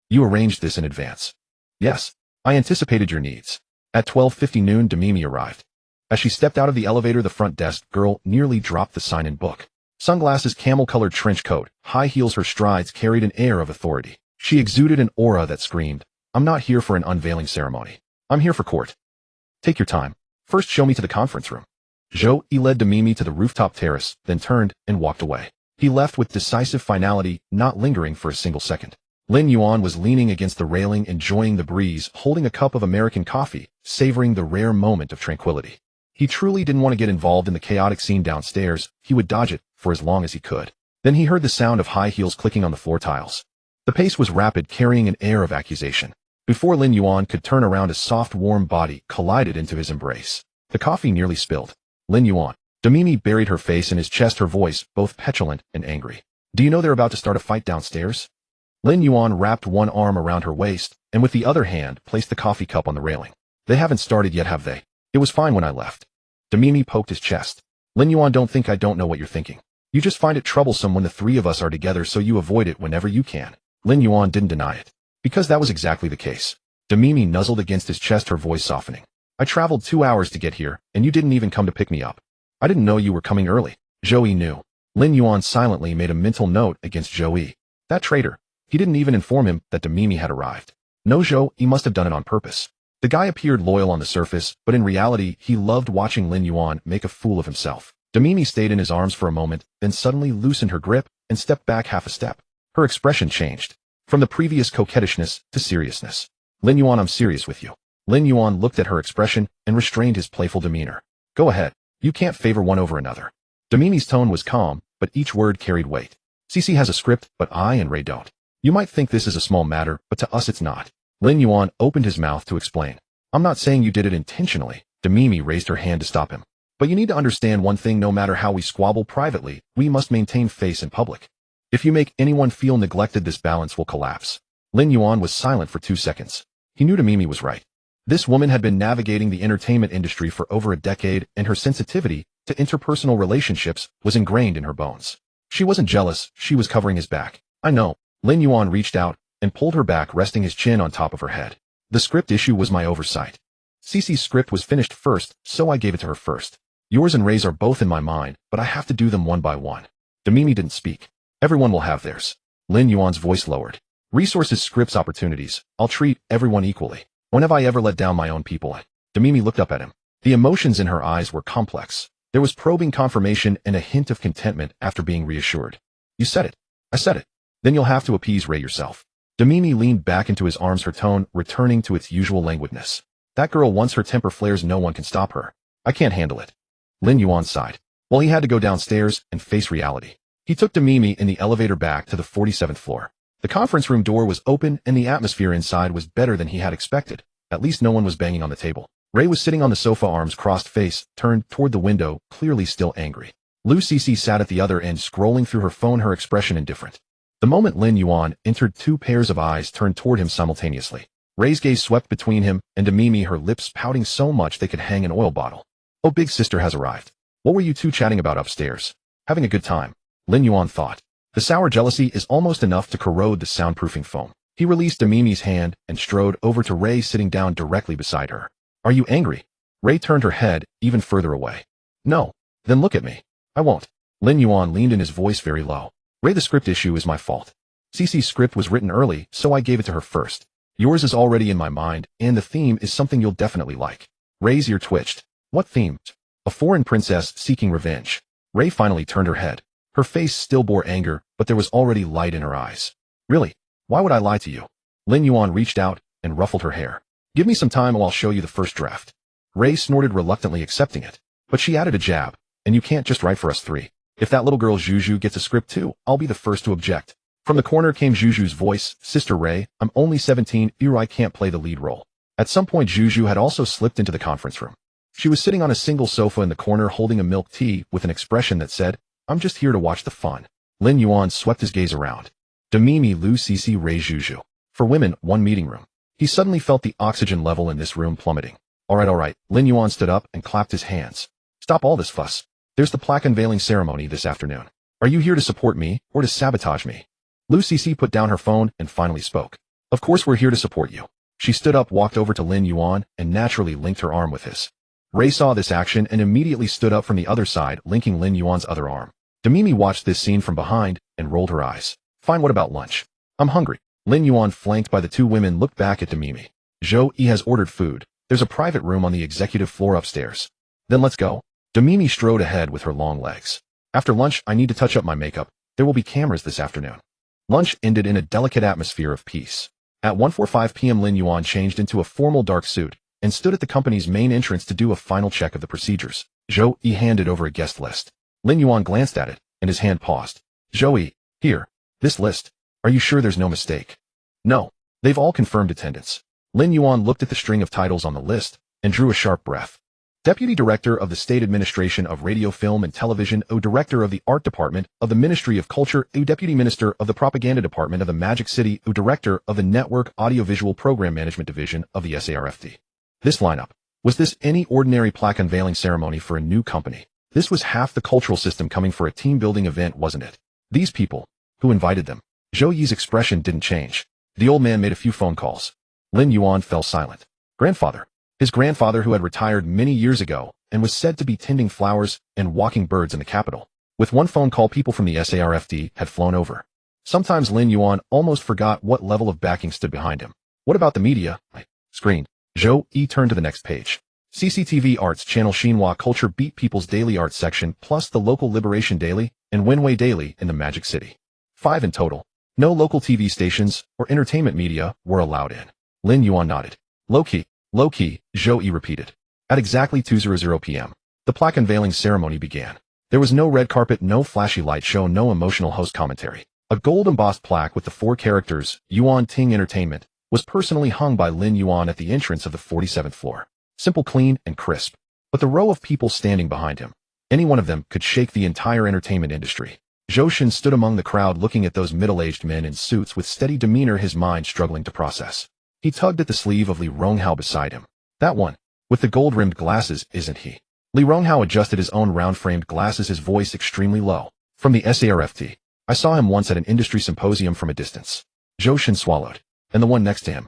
You arranged this in advance. Yes. I anticipated your needs. At 12:50 noon, Demimi arrived. As she stepped out of the elevator, the front desk girl nearly dropped the sign-in book. Sunglasses, camel-colored trench coat, high heels, her strides carried an air of authority. She exuded an aura that screamed, I'm not here for an unveiling ceremony. I'm here for court. Take your time. First show me to the conference room. Zhou Yi led Demimi to the rooftop terrace, then turned and walked away. He left with decisive finality, not lingering for a single second. Lin Yuan was leaning against the railing, enjoying the breeze, holding a cup of American coffee, savoring the rare moment of tranquility. He truly didn't want to get involved in the chaotic scene downstairs. He would dodge it for as long as he could. Then he heard the sound of high heels clicking on the floor tiles. The pace was rapid, carrying an air of accusation. Before Lin Yuan could turn around, a soft, warm body collided into his embrace. The coffee nearly spilled. Lin Yuan. Demimi buried her face in his chest, her voice both petulant and angry. Do you know they're about to start a fight downstairs? Lin Yuan wrapped one arm around her waist, and with the other hand placed the coffee cup on the railing. They haven't started yet, have they? It was fine when I left. Demimi poked his chest. Lin Yuan, don't think I don't know what you're thinking. You just find it troublesome when the 3 of us are together, so you avoid it whenever you can. Lin Yuan didn't deny it. Because that was exactly the case. Demimi nuzzled against his chest, her voice softening. I traveled 2 hours to get here, and you didn't even come to pick me up. I didn't know you were coming early. Zhou Yi knew. Lin Yuan silently made a mental note against Zhou Yi. That traitor. He didn't even inform him that Demimi had arrived. No, Zhou Yi must have done it on purpose. The guy appeared loyal on the surface, but in reality, he loved watching Lin Yuan make a fool of himself. Demimi stayed in his arms for a moment, then suddenly loosened her grip and stepped back half a step. Her expression changed. From the previous coquettishness to seriousness. Lin Yuan, I'm serious with you. Lin Yuan looked at her expression and restrained his playful demeanor. Go ahead. You can't favor one over another. Demimi's tone was calm, but each word carried weight. Cece has a script, but I and Ray don't. You might think this is a small matter, but to us it's not. Lin Yuan opened his mouth to explain. I'm not saying you did it intentionally. Demimi raised her hand to stop him. But you need to understand one thing, no matter how we squabble privately, we must maintain face in public. If you make anyone feel neglected, this balance will collapse. Lin Yuan was silent for 2 seconds. He knew Demimi was right. This woman had been navigating the entertainment industry for over a decade, and her sensitivity to interpersonal relationships was ingrained in her bones. She wasn't jealous, she was covering his back. I know. Lin Yuan reached out and pulled her back, resting his chin on top of her head. The script issue was my oversight. Cece's script was finished first, so I gave it to her first. Yours and Ray's are both in my mind, but I have to do them one by one. Demimi didn't speak. Everyone will have theirs. Lin Yuan's voice lowered. Resources, scripts, opportunities. I'll treat everyone equally. When have I ever let down my own people? Demimi looked up at him. The emotions in her eyes were complex. There was probing confirmation and a hint of contentment after being reassured. You said it. I said it. Then you'll have to appease Ray yourself. Demimi leaned back into his arms, her tone returning to its usual languidness. That girl, once her temper flares, no one can stop her. I can't handle it. Lin Yuan sighed. Well, he had to go downstairs and face reality. He took Demimi in the elevator back to the 47th floor. The conference room door was open and the atmosphere inside was better than he had expected. At least no one was banging on the table. Ray was sitting on the sofa, arms crossed, face turned toward the window, clearly still angry. Cece sat at the other end, scrolling through her phone, her expression indifferent. The moment Lin Yuan entered, 2 pairs of eyes turned toward him simultaneously. Ray's gaze swept between him and Demimi, her lips pouting so much they could hang an oil bottle. Oh, big sister has arrived. What were you two chatting about upstairs? Having a good time, Lin Yuan thought. The sour jealousy is almost enough to corrode the soundproofing foam. He released Demimi's hand and strode over to Ray, sitting down directly beside her. Are you angry? Ray turned her head even further away. No. Then look at me. I won't. Lin Yuan leaned in, his voice very low. Ray, the script issue is my fault. Cece's script was written early, so I gave it to her first. Yours is already in my mind, and the theme is something you'll definitely like. Ray's ear twitched. What theme? A foreign princess seeking revenge. Ray finally turned her head. Her face still bore anger, but there was already light in her eyes. Really? Why would I lie to you? Lin Yuan reached out and ruffled her hair. Give me some time and I'll show you the first draft. Ray snorted, reluctantly accepting it. But she added a jab. And you can't just write for us 3. If that little girl Juju gets a script too, I'll be the first to object. From the corner came Juju's voice. Sister Ray, I'm only 17, I can't play the lead role. At some point Juju had also slipped into the conference room. She was sitting on a single sofa in the corner, holding a milk tea with an expression that said, I'm just here to watch the fun. Lin Yuan swept his gaze around. Demimi, Cece, Ray, Juju. For women, 1 meeting room. He suddenly felt the oxygen level in this room plummeting. All right. Lin Yuan stood up and clapped his hands. Stop all this fuss. There's the plaque unveiling ceremony this afternoon. Are you here to support me or to sabotage me? Cece put down her phone and finally spoke. Of course we're here to support you. She stood up, walked over to Lin Yuan, and naturally linked her arm with his. Ray saw this action and immediately stood up from the other side, linking Lin Yuan's other arm. Demimi watched this scene from behind and rolled her eyes. Fine, what about lunch? I'm hungry. Lin Yuan, flanked by the 2 women, looked back at Demimi. Zhou has ordered food. There's a private room on the executive floor upstairs. Then let's go. Demimi strode ahead with her long legs. After lunch, I need to touch up my makeup. There will be cameras this afternoon. Lunch ended in a delicate atmosphere of peace. At 1:45 p.m. Lin Yuan changed into a formal dark suit and stood at the company's main entrance to do a final check of the procedures. Zhou handed over a guest list. Lin Yuan glanced at it, and his hand paused. Zhou, here. This list. Are you sure there's no mistake? No. They've all confirmed attendance. Lin Yuan looked at the string of titles on the list and drew a sharp breath. Deputy Director of the State Administration of Radio, Film and Television, Director of the Art Department of the Ministry of Culture, Deputy Minister of the Propaganda Department of the Magic City, Director of the Network Audiovisual Program Management Division of the SARFD. This lineup. Was this any ordinary plaque unveiling ceremony for a new company? This was half the cultural system coming for a team-building event, wasn't it? These people. Who invited them? Zhou Yi's expression didn't change. The old man made a few phone calls. Lin Yuan fell silent. Grandfather. His grandfather, who had retired many years ago and was said to be tending flowers and walking birds in the capital. With 1 phone call, people from the SARFD had flown over. Sometimes Lin Yuan almost forgot what level of backing stood behind him. What about the media? I screened. Zhou Yi turned to the next page. CCTV Arts Channel Xinhua Culture Beat People's Daily Art section plus the local Liberation Daily and Wenwei Daily in the Magic City. 5 in total. No local TV stations or entertainment media were allowed in. Lin Yuan nodded. Low-key, Zhou Yi repeated. At exactly 2:00 p.m., the plaque unveiling ceremony began. There was no red carpet, no flashy light show, no emotional host commentary. A gold-embossed plaque with the 4 characters, Yuan Ting Entertainment, was personally hung by Lin Yuan at the entrance of the 47th floor. Simple, clean, and crisp. But the row of people standing behind him, any one of them could shake the entire entertainment industry. Zhou Shen stood among the crowd looking at those middle-aged men in suits with steady demeanor, his mind struggling to process. He tugged at the sleeve of Li Ronghao beside him. That one, with the gold-rimmed glasses, isn't he? Li Ronghao adjusted his own round-framed glasses, his voice extremely low. From the SARFT. I saw him once at an industry symposium from a distance. Zhou Shen swallowed. And the one next to him?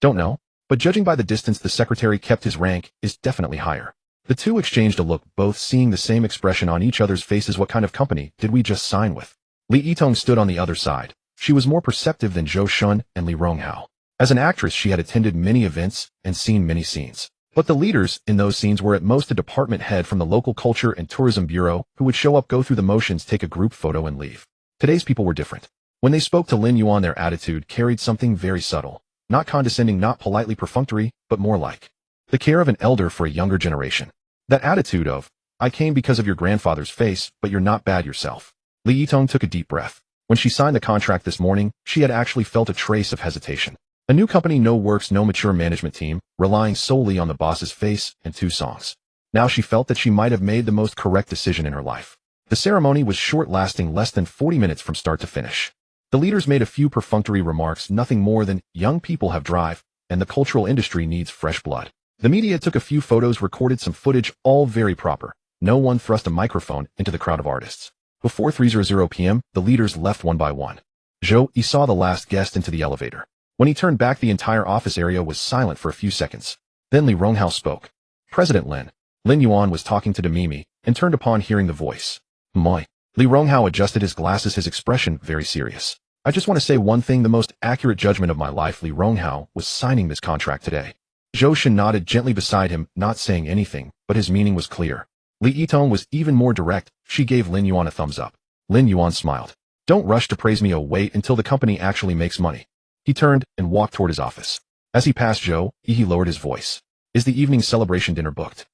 Don't know, but judging by the distance the secretary kept, his rank is definitely higher. The two exchanged a look, both seeing the same expression on each other's faces. What kind of company did we just sign with? Li Yitong stood on the other side. She was more perceptive than Zhou Shen and Li Ronghao. As an actress, she had attended many events and seen many scenes. But the leaders in those scenes were at most a department head from the local culture and tourism bureau who would show up, go through the motions, take a group photo, and leave. Today's people were different. When they spoke to Lin Yuan, their attitude carried something very subtle. Not condescending, not politely perfunctory, but more like the care of an elder for a younger generation. That attitude of, I came because of your grandfather's face, but you're not bad yourself. Li Yitong took a deep breath. When she signed the contract this morning, she had actually felt a trace of hesitation. A new company, no works, no mature management team, relying solely on the boss's face and 2 songs. Now she felt that she might have made the most correct decision in her life. The ceremony was short, lasting less than 40 minutes from start to finish. The leaders made a few perfunctory remarks, nothing more than, young people have drive, and the cultural industry needs fresh blood. The media took a few photos, recorded some footage, all very proper. No one thrust a microphone into the crowd of artists. Before 3:00 p.m., the leaders left one by one. Zhou Yi saw the last guest into the elevator. When he turned back, the entire office area was silent for a few seconds. Then Li Ronghao spoke. President Lin. Lin Yuan was talking to Demimi, and turned upon hearing the voice. Moi. Li Ronghao adjusted his glasses, his expression very serious. I just want to say one thing, the most accurate judgment of my life. Li Ronghao was signing this contract today. Zhou Shen nodded gently beside him, not saying anything, but his meaning was clear. Li Yitong was even more direct. She gave Lin Yuan a thumbs up. Lin Yuan smiled. Don't rush to praise me. Oh, wait until the company actually makes money. He turned and walked toward his office. As he passed Zhou Yi, he lowered his voice. Is the evening celebration dinner booked?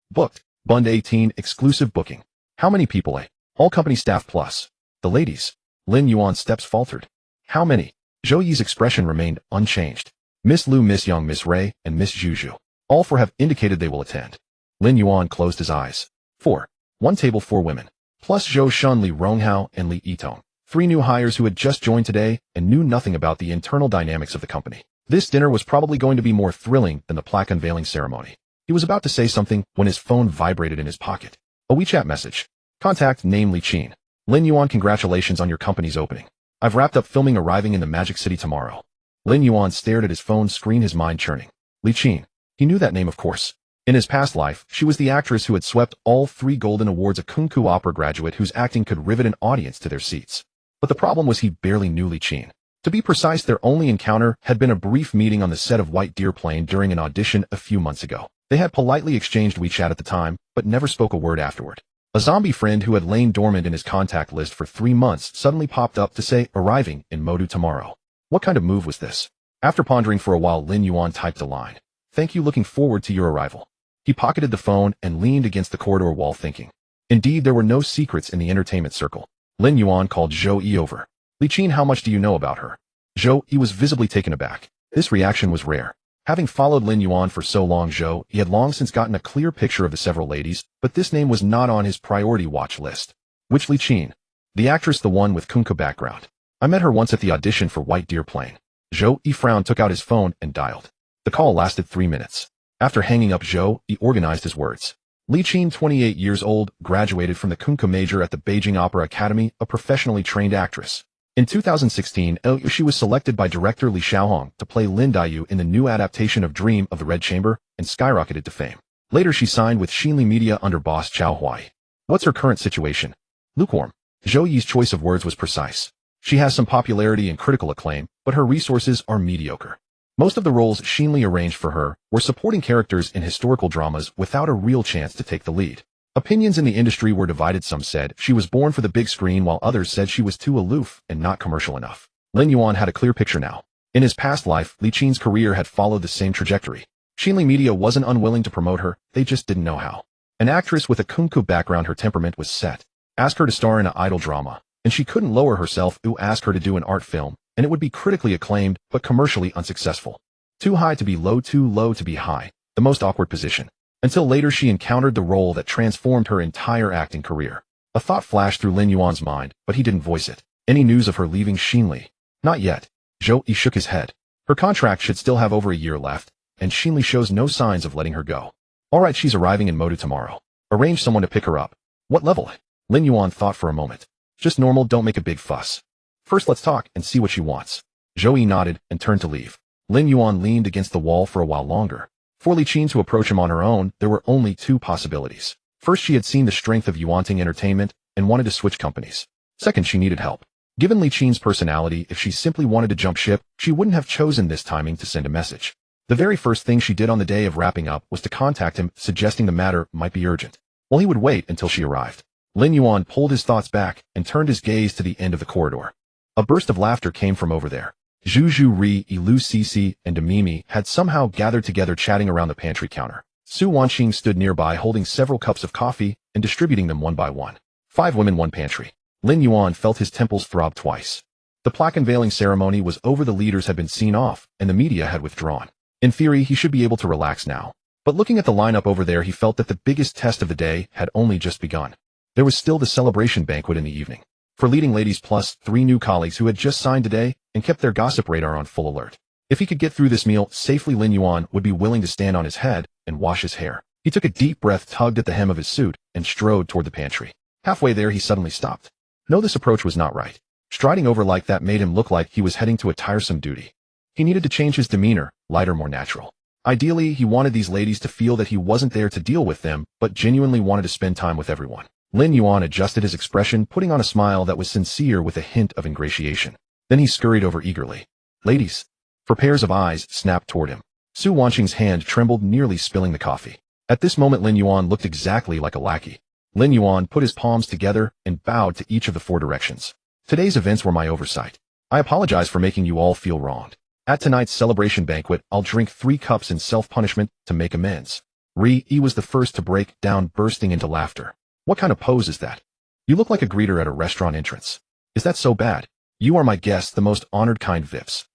Booked. Bund 18, exclusive booking. How many people? All company staff plus the ladies. Lin Yuan's steps faltered. How many? Zhou Yi's expression remained unchanged. Miss Lu, Miss Yang, Miss Ray, and Miss Juju. All 4 have indicated they will attend. Lin Yuan closed his eyes. 4. 1 table, 4 women. Plus Zhou Shen, Li Ronghao, and Li Yitong. 3 new hires who had just joined today and knew nothing about the internal dynamics of the company. This dinner was probably going to be more thrilling than the plaque unveiling ceremony. He was about to say something when his phone vibrated in his pocket. A WeChat message. Contact name Li Qin. Lin Yuan, congratulations on your company's opening. I've wrapped up filming, arriving in the Magic City tomorrow. Lin Yuan stared at his phone screen, his mind churning. Li Qin. He knew that name, of course. In his past life, she was the actress who had swept all 3 Golden Awards, a Kunku opera graduate whose acting could rivet an audience to their seats. But the problem was he barely knew Li Qin. To be precise, their only encounter had been a brief meeting on the set of White Deer Plane during an audition a few months ago. They had politely exchanged WeChat at the time, but never spoke a word afterward. A zombie friend who had lain dormant in his contact list for 3 months suddenly popped up to say, arriving in Modu tomorrow. What kind of move was this? After pondering for a while, Lin Yuan typed a line. Thank you, looking forward to your arrival. He pocketed the phone and leaned against the corridor wall thinking. Indeed, there were no secrets in the entertainment circle. Lin Yuan called Zhou Yi over. Li Qin, how much do you know about her? Zhou Yi was visibly taken aback. This reaction was rare. Having followed Lin Yuan for so long, Zhou Yi had long since gotten a clear picture of the several ladies, but this name was not on his priority watch list. Which Li Qin? The actress, the one with Kunka background. I met her once at the audition for White Deer Plane. Zhou Yi frowned, took out his phone, and dialed. The call lasted 3 minutes. After hanging up, Zhou Yi organized his words. Li Qin, 28 years old, graduated from the Kunka major at the Beijing Opera Academy, a professionally trained actress. In 2016, she was selected by director Li Xiaohong to play Lin Daiyu in the new adaptation of Dream of the Red Chamber and skyrocketed to fame. Later, she signed with Xinli Media under boss Chao Huai. What's her current situation? Lukewarm. Zhou Yi's choice of words was precise. She has some popularity and critical acclaim, but her resources are mediocre. Most of the roles Xinli arranged for her were supporting characters in historical dramas without a real chance to take the lead. Opinions in the industry were divided. Some said she was born for the big screen, while others said she was too aloof and not commercial enough. Lin Yuan had a clear picture now. In his past life, Li Qin's career had followed the same trajectory. Xinli Media wasn't unwilling to promote her, they just didn't know how. An actress with a kung fu background, her temperament was set. Ask her to star in an idol drama, and she couldn't lower herself. Ask her to do an art film, and it would be critically acclaimed, but commercially unsuccessful. Too high to be low, too low to be high. The most awkward position. Until later she encountered the role that transformed her entire acting career. A thought flashed through Lin Yuan's mind, but he didn't voice it. Any news of her leaving Xinli? Not yet. Zhou Yi shook his head. Her contract should still have over a year left, and Xinli shows no signs of letting her go. Alright, she's arriving in Modu tomorrow. Arrange someone to pick her up. What level? Lin Yuan thought for a moment. Just normal, don't make a big fuss. First let's talk and see what she wants. Zhou Yi nodded and turned to leave. Lin Yuan leaned against the wall for a while longer. For Li Qin to approach him on her own, there were only two possibilities. First, she had seen the strength of Yuanting Entertainment and wanted to switch companies. Second, she needed help. Given Li Qin's personality, if she simply wanted to jump ship, she wouldn't have chosen this timing to send a message. The very first thing she did on the day of wrapping up was to contact him, suggesting the matter might be urgent. While he would wait until she arrived. Lin Yuan pulled his thoughts back and turned his gaze to the end of the corridor. A burst of laughter came from over there. Zhu Zhu Ri, Ilu Cici, and Demimi had somehow gathered together, chatting around the pantry counter. Su Wanqing stood nearby holding several cups of coffee and distributing them one by one. 5 women, 1 pantry. Lin Yuan felt his temples throb twice. The plaque unveiling ceremony was over, the leaders had been seen off, and the media had withdrawn. In theory, he should be able to relax now. But looking at the lineup over there, he felt that the biggest test of the day had only just begun. There was still the celebration banquet in the evening. For leading ladies plus 3 new colleagues who had just signed today and kept their gossip radar on full alert. If he could get through this meal safely, Lin Yuan would be willing to stand on his head and wash his hair. He took a deep breath, tugged at the hem of his suit, and strode toward the pantry. Halfway there, he suddenly stopped. No, this approach was not right. Striding over like that made him look like he was heading to a tiresome duty. He needed to change his demeanor, lighter, more natural. Ideally, he wanted these ladies to feel that he wasn't there to deal with them, but genuinely wanted to spend time with everyone. Lin Yuan adjusted his expression, putting on a smile that was sincere with a hint of ingratiation. Then he scurried over eagerly. Ladies. For pairs of eyes snapped toward him. Su Wanqing's hand trembled, nearly spilling the coffee. At this moment, Lin Yuan looked exactly like a lackey. Lin Yuan put his palms together and bowed to each of the 4 directions. Today's events were my oversight. I apologize for making you all feel wronged. At tonight's celebration banquet, I'll drink 3 cups in self-punishment to make amends. Ri-E was the first to break down, bursting into laughter. What kind of pose is that? You look like a greeter at a restaurant entrance. Is that so bad? You are my guest, the most honored kind Vips.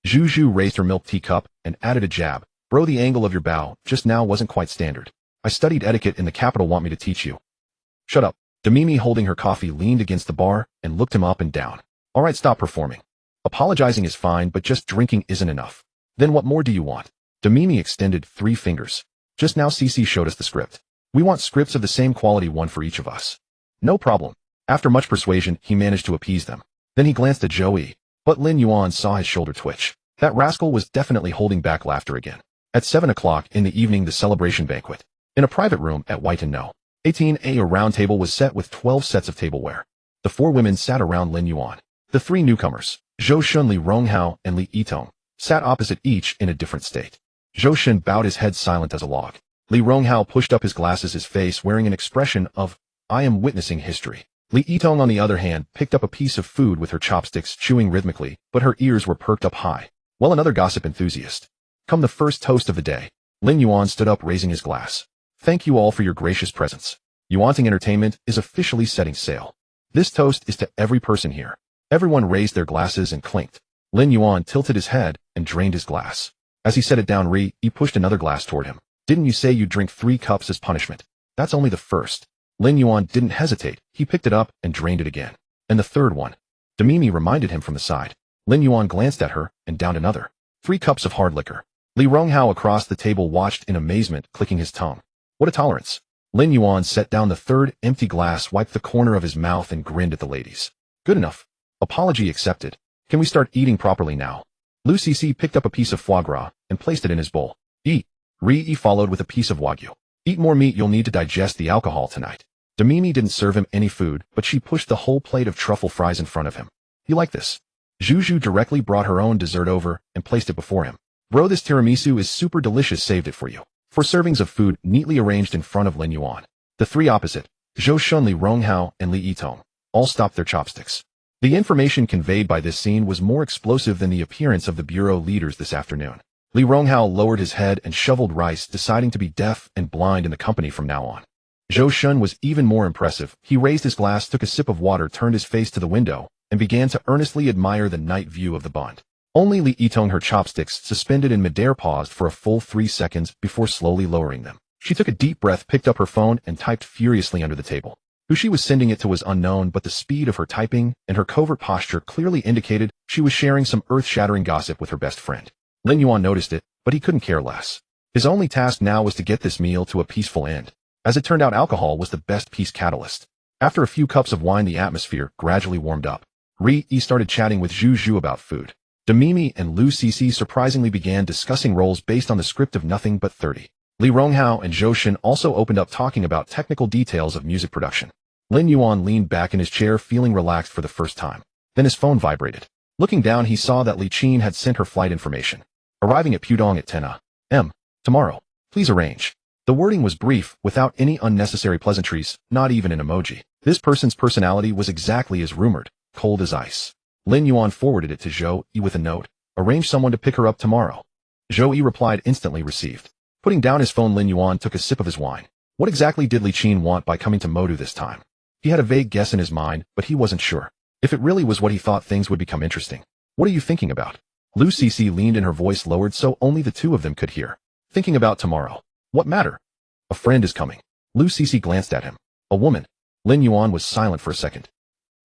Zhu Zhu raised her milk teacup and added a jab. Bro, the angle of your bow just now wasn't quite standard. I studied etiquette in the capital, want me to teach you? Shut up. Demimi, holding her coffee, leaned against the bar and looked him up and down. Alright, stop performing. Apologizing is fine, but just drinking isn't enough. Then what more do you want? Demimi extended 3 fingers. Just now Cici showed us the script. We want scripts of the same quality, 1 for each of us. No problem. After much persuasion, he managed to appease them. Then he glanced at Zhou Yi, but Lin Yuan saw his shoulder twitch. That rascal was definitely holding back laughter again. At 7 o'clock in the evening, the celebration banquet. In a private room at White and No. 18A, a round table was set with 12 sets of tableware. The 4 women sat around Lin Yuan. The 3 newcomers, Zhou Shun, Li Ronghao, and Li Yitong, sat opposite, each in a different state. Zhou Shun bowed his head, silent as a log. Li Ronghao pushed up his glasses, his face wearing an expression of, I am witnessing history. Li Yitong, on the other hand, picked up a piece of food with her chopsticks, chewing rhythmically, but her ears were perked up high. Well, another gossip enthusiast. Come the first toast of the day. Lin Yuan stood up, raising his glass. Thank you all for your gracious presence. Yuanting Entertainment is officially setting sail. This toast is to every person here. Everyone raised their glasses and clinked. Lin Yuan tilted his head and drained his glass. As he set it down, Ri-E pushed another glass toward him. Didn't you say you'd drink 3 cups as punishment? That's only the first. Lin Yuan didn't hesitate. He picked it up and drained it again. And the third one. Demimi reminded him from the side. Lin Yuan glanced at her and downed another. 3 cups of hard liquor. Li Ronghao across the table watched in amazement, clicking his tongue. What a tolerance. Lin Yuan set down the 3rd empty glass, wiped the corner of his mouth, and grinned at the ladies. Good enough. Apology accepted. Can we start eating properly now? Lu Cici picked up a piece of foie gras and placed it in his bowl. Eat. Ri-E followed with a piece of wagyu. Eat more meat, you'll need to digest the alcohol tonight. Demimi didn't serve him any food, but she pushed the whole plate of truffle fries in front of him. You like this? Zhu Zhu directly brought her own dessert over and placed it before him. Bro, this tiramisu is super delicious, saved it for you. 4 servings of food neatly arranged in front of Lin Yuan. The three opposite, Zhou Shun, Li Ronghao, and Li Yitong, all stopped their chopsticks. The information conveyed by this scene was more explosive than the appearance of the bureau leaders this afternoon. Li Ronghao lowered his head and shoveled rice, deciding to be deaf and blind in the company from now on. Zhou Shun was even more impressive. He raised his glass, took a sip of water, turned his face to the window, and began to earnestly admire the night view of the bund. Only Li Yitong, her chopsticks suspended in midair, paused for a full 3 seconds before slowly lowering them. She took a deep breath, picked up her phone, and typed furiously under the table. Who she was sending it to was unknown, but the speed of her typing and her covert posture clearly indicated she was sharing some earth-shattering gossip with her best friend. Lin Yuan noticed it, but he couldn't care less. His only task now was to get this meal to a peaceful end. As it turned out, alcohol was the best peace catalyst. After a few cups of wine, the atmosphere gradually warmed up. Ri-Yi started chatting with Zhu Zhu about food. Demimi and Lu Cici surprisingly began discussing roles based on the script of Nothing But 30. Li Ronghao and Zhou Shun also opened up, talking about technical details of music production. Lin Yuan leaned back in his chair, feeling relaxed for the first time. Then his phone vibrated. Looking down, he saw that Li Qin had sent her flight information. Arriving at Pudong at 10 a.m. tomorrow. Please arrange. The wording was brief, without any unnecessary pleasantries, not even an emoji. This person's personality was exactly as rumored, cold as ice. Lin Yuan forwarded it to Zhou Yi with a note. Arrange someone to pick her up tomorrow. Zhou Yi replied, instantly received. Putting down his phone, Lin Yuan took a sip of his wine. What exactly did Li Qin want by coming to Modu this time? He had a vague guess in his mind, but he wasn't sure. If it really was what he thought, things would become interesting. What are you thinking about? Lu Cici leaned in, her voice lowered so only the two of them could hear. Thinking about tomorrow. What matter? A friend is coming. Lu Cici glanced at him. A woman. Lin Yuan was silent for a second.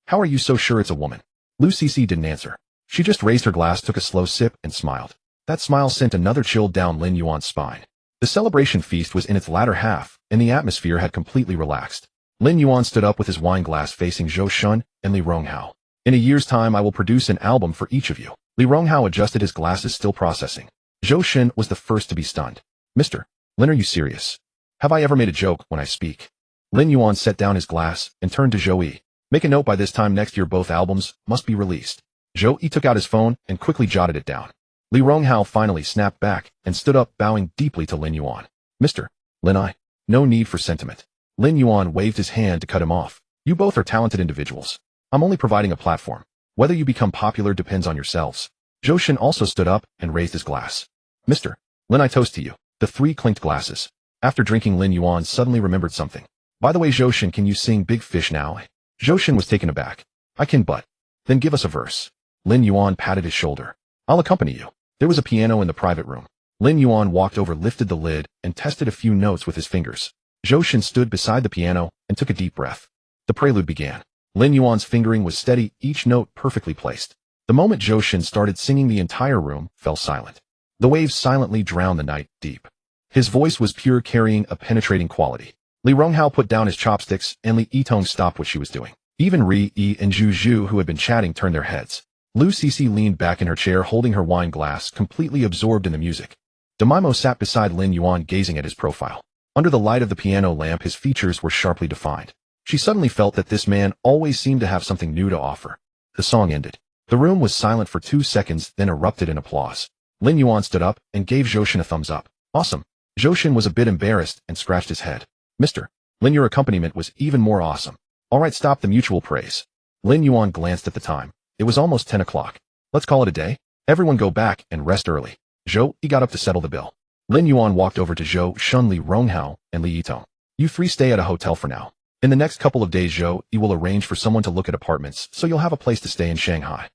How are you so sure it's a woman? Lu Cici didn't answer. She just raised her glass, took a slow sip, and smiled. That smile sent another chill down Lin Yuan's spine. The celebration feast was in its latter half, and the atmosphere had completely relaxed. Lin Yuan stood up with his wine glass, facing Zhou Shun and Li Ronghao. In a year's time, I will produce an album for each of you. Li Ronghao adjusted his glasses, still processing. Zhou Shun was the first to be stunned. Mr. Lin, are you serious? Have I ever made a joke when I speak? Lin Yuan set down his glass and turned to Zhou Yi. Make a note, by this time next year both albums must be released. Zhou Yi took out his phone and quickly jotted it down. Li Ronghao finally snapped back and stood up, bowing deeply to Lin Yuan. Mr. Lin, no need for sentiment. Lin Yuan waved his hand to cut him off. You both are talented individuals. I'm only providing a platform. Whether you become popular depends on yourselves. Zhou Shun also stood up and raised his glass. Mr. Lin, I toast to you. The three clinked glasses. After drinking, Lin Yuan suddenly remembered something. By the way, Zhou Shun, can you sing Big Fish now? Zhou Shun was taken aback. I can, but. Then give us a verse. Lin Yuan patted his shoulder. I'll accompany you. There was a piano in the private room. Lin Yuan walked over, lifted the lid, and tested a few notes with his fingers. Zhou Shun stood beside the piano and took a deep breath. The prelude began. Lin Yuan's fingering was steady, each note perfectly placed. The moment Zhou Shun started singing, the entire room fell silent. The waves silently drowned the night deep. His voice was pure, carrying a penetrating quality. Li Ronghao put down his chopsticks, and Li Yitong stopped what she was doing. Even Ri-Yi and Zhu Zhu, who had been chatting, turned their heads. Lu Cici leaned back in her chair, holding her wine glass, completely absorbed in the music. Demimo sat beside Lin Yuan, gazing at his profile. Under the light of the piano lamp, his features were sharply defined. She suddenly felt that this man always seemed to have something new to offer. The song ended. The room was silent for 2 seconds, then erupted in applause. Lin Yuan stood up and gave Zhou Shun a thumbs up. Awesome. Zhou Shun was a bit embarrassed and scratched his head. Mr. Lin, your accompaniment was even more awesome. All right, stop the mutual praise. Lin Yuan glanced at the time. It was almost 10 o'clock. Let's call it a day. Everyone go back and rest early. Zhou Yi got up to settle the bill. Lin Yuan walked over to Zhou Shun, Li Ronghao, and Li Yitong. You three stay at a hotel for now. In the next couple of days, Zhou Yi will arrange for someone to look at apartments, so you'll have a place to stay in Shanghai.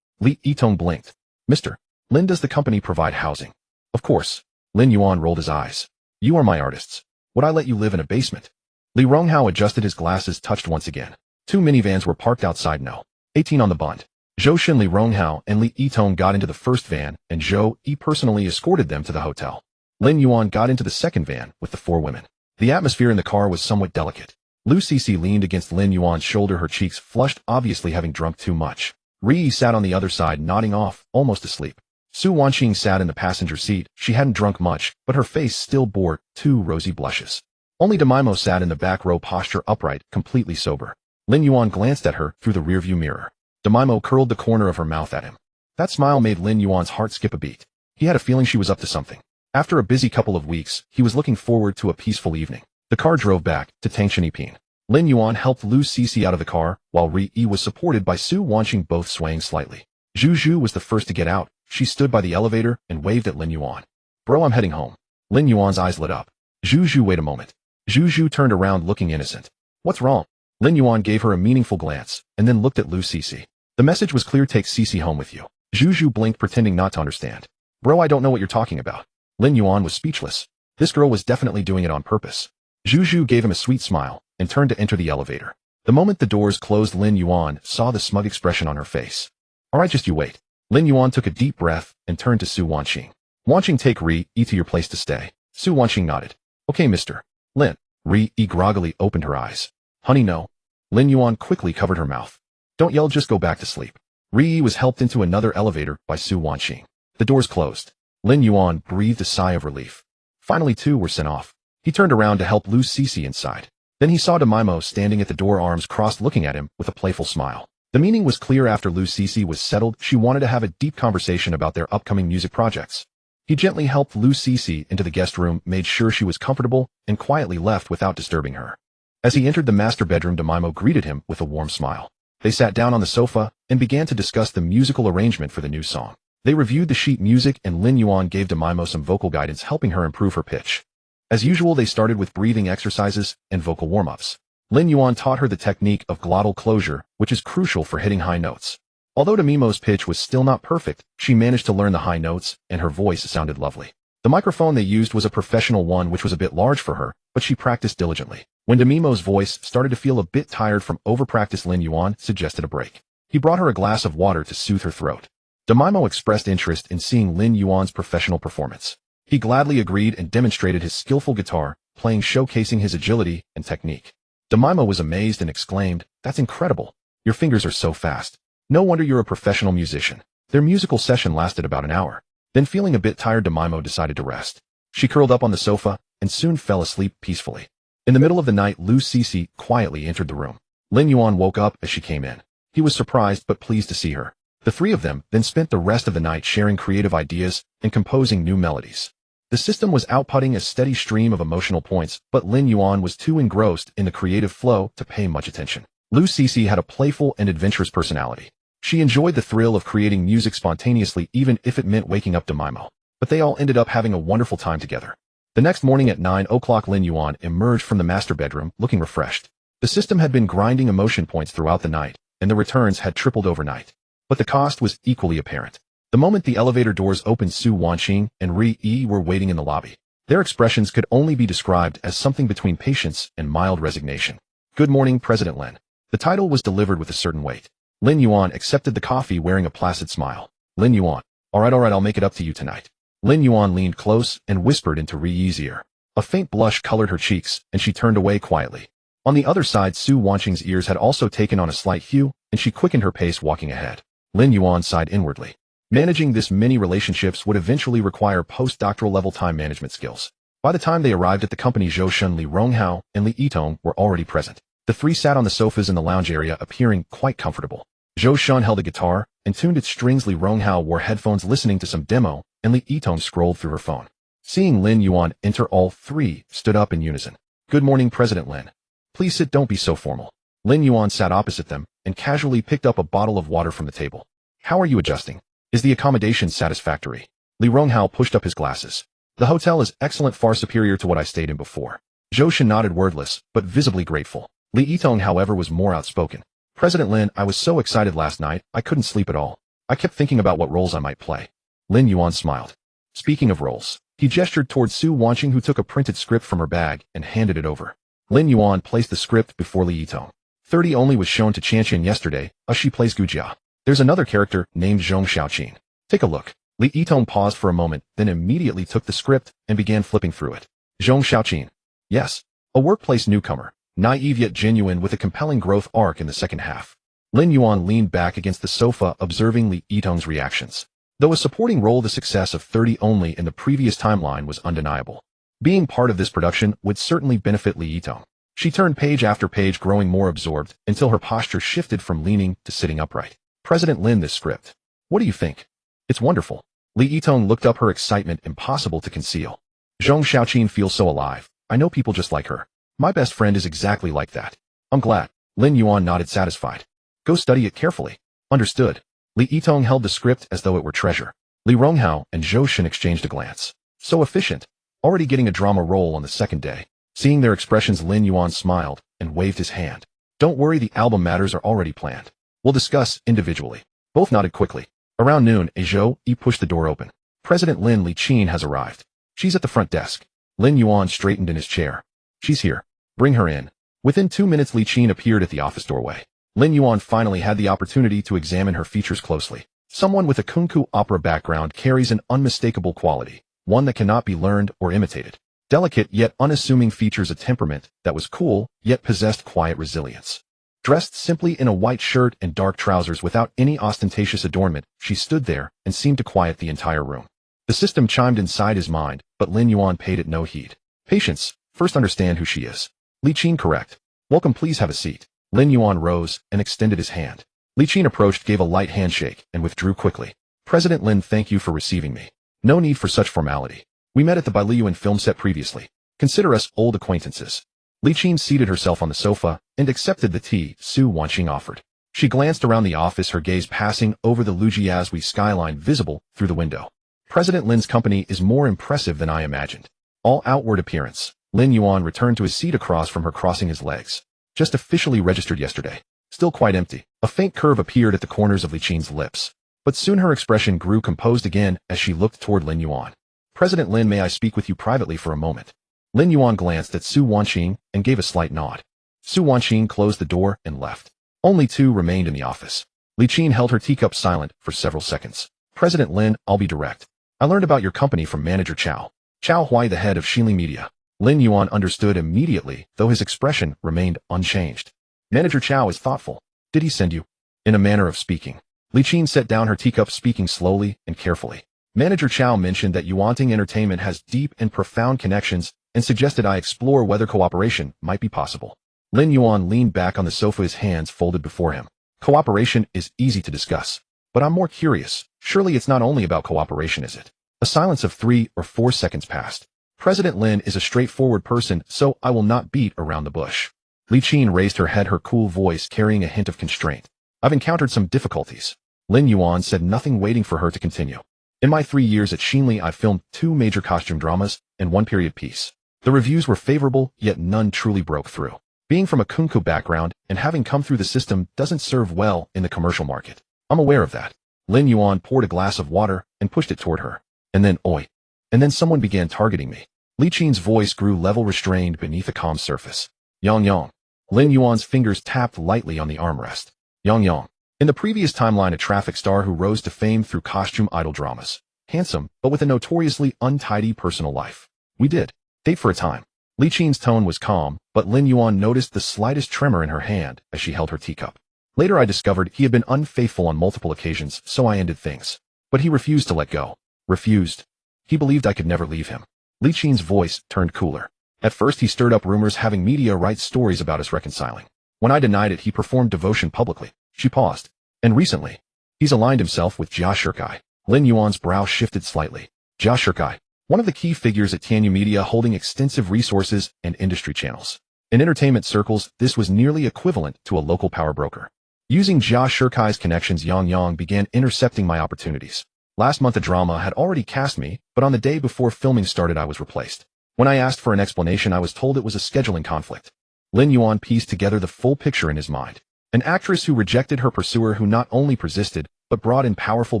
Li Yitong blinked. Mr. Lin, does the company provide housing? Of course. Lin Yuan rolled his eyes. You are my artists. Would I let you live in a basement? Li Ronghao adjusted his glasses, touched once again. 2 minivans were parked outside No. 18 on the bund. Zhou Shun, Li Ronghao, and Li Yitong got into the first van, and Zhou Yi personally escorted them to the hotel. Lin Yuan got into the second van with the 4 women. The atmosphere in the car was somewhat delicate. Lu Cici leaned against Lin Yuan's shoulder, her cheeks flushed, obviously having drunk too much. Ri-Yi sat on the other side, nodding off, almost asleep. Su Wanqing sat in the passenger seat. She hadn't drunk much, but her face still bore 2 rosy blushes. Only Demimo sat in the back row, posture upright, completely sober. Lin Yuan glanced at her through the rearview mirror. Demimo curled the corner of her mouth at him. That smile made Lin Yuan's heart skip a beat. He had a feeling she was up to something. After a busy couple of weeks, he was looking forward to a peaceful evening. The car drove back to Tangshanipin. Lin Yuan helped Lu Cixi out of the car, while Ri was supported by Su Wanqing, both swaying slightly. Zhu Zhu was the first to get out. She stood by the elevator and waved at Lin Yuan. Bro, I'm heading home. Lin Yuan's eyes lit up. Zhu Zhu, wait a moment. Zhu Zhu turned around looking innocent. What's wrong? Lin Yuan gave her a meaningful glance, and then looked at Lu Cixi. The message was clear, take Cixi home with you. Zhu Zhu blinked, pretending not to understand. Bro, I don't know what you're talking about. Lin Yuan was speechless. This girl was definitely doing it on purpose. Zhu Zhu gave him a sweet smile, and turned to enter the elevator. The moment the doors closed, Lin Yuan saw the smug expression on her face. Alright, just you wait. Lin Yuan took a deep breath, and turned to Su Wanqing. Wanqing, take Ri to your place to stay. Su Wanqing nodded. Okay, Mr. Lin. Ri groggily opened her eyes. Honey, no. Lin Yuan quickly covered her mouth. Don't yell, just go back to sleep. Ri was helped into another elevator by Su Wanqing. The doors closed. Lin Yuan breathed a sigh of relief. Finally, two were sent off. He turned around to help Lu Cixi inside. Then he saw Demaimo standing at the door, arms crossed, looking at him with a playful smile. The meaning was clear. After Lu Cixi was settled, she wanted to have a deep conversation about their upcoming music projects. He gently helped Lu Cixi into the guest room, made sure she was comfortable, and quietly left without disturbing her. As he entered the master bedroom, Demaimo greeted him with a warm smile. They sat down on the sofa and began to discuss the musical arrangement for the new song. They reviewed the sheet music, and Lin Yuan gave Demaimo some vocal guidance, helping her improve her pitch. As usual, they started with breathing exercises and vocal warm-ups. Lin Yuan taught her the technique of glottal closure, which is crucial for hitting high notes. Although Demaimo's pitch was still not perfect, she managed to learn the high notes, and her voice sounded lovely. The microphone they used was a professional one, which was a bit large for her, but she practiced diligently. When Demaimo's voice started to feel a bit tired from overpractice, Lin Yuan suggested a break. He brought her a glass of water to soothe her throat. Demaimo expressed interest in seeing Lin Yuan's professional performance. He gladly agreed and demonstrated his skillful guitar playing, showcasing his agility and technique. Demaimo was amazed and exclaimed, "That's incredible. Your fingers are so fast. No wonder you're a professional musician." Their musical session lasted about an hour. Then, feeling a bit tired, Demaimo decided to rest. She curled up on the sofa and soon fell asleep peacefully. In the middle of the night, Lu Cixi quietly entered the room. Lin Yuan woke up as she came in. He was surprised but pleased to see her. The three of them then spent the rest of the night sharing creative ideas and composing new melodies. The system was outputting a steady stream of emotional points, but Lin Yuan was too engrossed in the creative flow to pay much attention. Lu Cixi had a playful and adventurous personality. She enjoyed the thrill of creating music spontaneously, even if it meant waking up Demaimo. But they all ended up having a wonderful time together. The next morning at 9 o'clock, Lin Yuan emerged from the master bedroom looking refreshed. The system had been grinding emotion points throughout the night, and the returns had tripled overnight. But the cost was equally apparent. The moment the elevator doors opened, Su Wanqing and Ri were waiting in the lobby. Their expressions could only be described as something between patience and mild resignation. Good morning, President Lin. The title was delivered with a certain weight. Lin Yuan accepted the coffee wearing a placid smile. Lin Yuan. Alright, I'll make it up to you tonight. Lin Yuan leaned close and whispered into Ri's ear. A faint blush colored her cheeks, and she turned away quietly. On the other side, Su Wanqing's ears had also taken on a slight hue, and she quickened her pace, walking ahead. Lin Yuan sighed inwardly. Managing this many relationships would eventually require postdoctoral level time management skills. By the time they arrived at the company, Zhou Shun, Li Ronghao, and Li Yitong were already present. The three sat on the sofas in the lounge area, appearing quite comfortable. Zhou Shun held a guitar and tuned its strings. Li Ronghao wore headphones listening to some demo, and Li Yitong scrolled through her phone. Seeing Lin Yuan enter, all three stood up in unison. Good morning, President Lin. Please sit, don't be so formal. Lin Yuan sat opposite them and casually picked up a bottle of water from the table. How are you adjusting? Is the accommodation satisfactory? Li Ronghao pushed up his glasses. The hotel is excellent, far superior to what I stayed in before. Zhou Shun nodded, wordless, but visibly grateful. Li Yitong, however, was more outspoken. President Lin, I was so excited last night, I couldn't sleep at all. I kept thinking about what roles I might play. Lin Yuan smiled. Speaking of roles, he gestured towards Su Wanqing, who took a printed script from her bag and handed it over. Lin Yuan placed the script before Li Yitong. 30 only was shown to Qianqian yesterday, she plays Gujia. There's another character named Zhong Xiaoqin. Take a look. Li Yitong paused for a moment, then immediately took the script and began flipping through it. Zhong Xiaoqin. Yes. A workplace newcomer, naive yet genuine, with a compelling growth arc in the second half. Lin Yuan leaned back against the sofa, observing Li Yitong's reactions. Though a supporting role, the success of 30 only in the previous timeline was undeniable. Being part of this production would certainly benefit Li Yitong. She turned page after page, growing more absorbed, until her posture shifted from leaning to sitting upright. President Lin, this script. What do you think? It's wonderful. Li Yitong looked up, her excitement impossible to conceal. Zhong Xiaoqin feels so alive. I know people just like her. My best friend is exactly like that. I'm glad. Lin Yuan nodded, satisfied. Go study it carefully. Understood. Li Yitong held the script as though it were treasure. Li Ronghao and Zhou Shen exchanged a glance. So efficient. Already getting a drama role on the second day. Seeing their expressions, Lin Yuan smiled and waved his hand. Don't worry, the album matters are already planned. We'll discuss individually. Both nodded quickly. Around noon, Zhou Yi pushed the door open. President Lin Liqin has arrived. She's at the front desk. Lin Yuan straightened in his chair. She's here. Bring her in. Within 2 minutes, Liqin appeared at the office doorway. Lin Yuan finally had the opportunity to examine her features closely. Someone with a kunku opera background carries an unmistakable quality, one that cannot be learned or imitated. Delicate yet unassuming features, a temperament that was cool yet possessed quiet resilience. Dressed simply in a white shirt and dark trousers without any ostentatious adornment, she stood there and seemed to quiet the entire room. The system chimed inside his mind, but Lin Yuan paid it no heed. Patience, first understand who she is. Liqin, correct. Welcome, please have a seat. Lin Yuan rose and extended his hand. Liqin approached, gave a light handshake, and withdrew quickly. President Lin, thank you for receiving me. No need for such formality. We met at the Bailiyuan film set previously. Consider us old acquaintances. Liqin seated herself on the sofa and accepted the tea Su Wanqing offered. She glanced around the office, her gaze passing over the Lujiazui skyline visible through the window. President Lin's company is more impressive than I imagined. All outward appearance. Lin Yuan returned to his seat across from her, crossing his legs. Just officially registered yesterday. Still quite empty. A faint curve appeared at the corners of Liqin's lips. But soon her expression grew composed again as she looked toward Lin Yuan. President Lin, may I speak with you privately for a moment? Lin Yuan glanced at Su Wanqing and gave a slight nod. Su Wanqing closed the door and left. Only two remained in the office. Liqin held her teacup silent for several seconds. President Lin, I'll be direct. I learned about your company from manager Chao Huai, the head of Xinli Media. Lin Yuan understood immediately, though his expression remained unchanged. Manager Chao is thoughtful. Did he send you? In a manner of speaking. Liqin set down her teacup, speaking slowly and carefully. Manager Chao mentioned that Yuanting Entertainment has deep and profound connections and suggested I explore whether cooperation might be possible. Lin Yuan leaned back on the sofa, his hands folded before him. Cooperation is easy to discuss. But I'm more curious. Surely it's not only about cooperation, is it? A silence of 3 or 4 seconds passed. President Lin is a straightforward person, so I will not beat around the bush. Liqin raised her head, her cool voice carrying a hint of constraint. I've encountered some difficulties. Lin Yuan said nothing, waiting for her to continue. In my 3 years at Xinli, I've filmed 2 major costume dramas and 1 period piece. The reviews were favorable, yet none truly broke through. Being from a kunku background and having come through the system doesn't serve well in the commercial market. I'm aware of that. Lin Yuan poured a glass of water and pushed it toward her. And then, oi. And then someone began targeting me. Liqin's voice grew level, restrained beneath a calm surface. Yang Yang. Lin Yuan's fingers tapped lightly on the armrest. Yang Yang. In the previous timeline, a traffic star who rose to fame through costume idol dramas. Handsome, but with a notoriously untidy personal life. We did date for a time. Liqin's tone was calm, but Lin Yuan noticed the slightest tremor in her hand as she held her teacup. Later I discovered he had been unfaithful on multiple occasions, so I ended things. But he refused to let go. Refused. He believed I could never leave him. Liqin's voice turned cooler. At first he stirred up rumors, having media write stories about us reconciling. When I denied it, he performed devotion publicly. She paused. And recently, he's aligned himself with Jia Shirkai. Lin Yuan's brow shifted slightly. Jia Shirkai. One of the key figures at Tianyu Media, holding extensive resources and industry channels. In entertainment circles, this was nearly equivalent to a local power broker. Using Jia Shirkai's connections, Yang Yang began intercepting my opportunities. Last month a drama had already cast me, but on the day before filming started I was replaced. When I asked for an explanation, I was told it was a scheduling conflict. Lin Yuan pieced together the full picture in his mind. An actress who rejected her pursuer, who not only persisted, but brought in powerful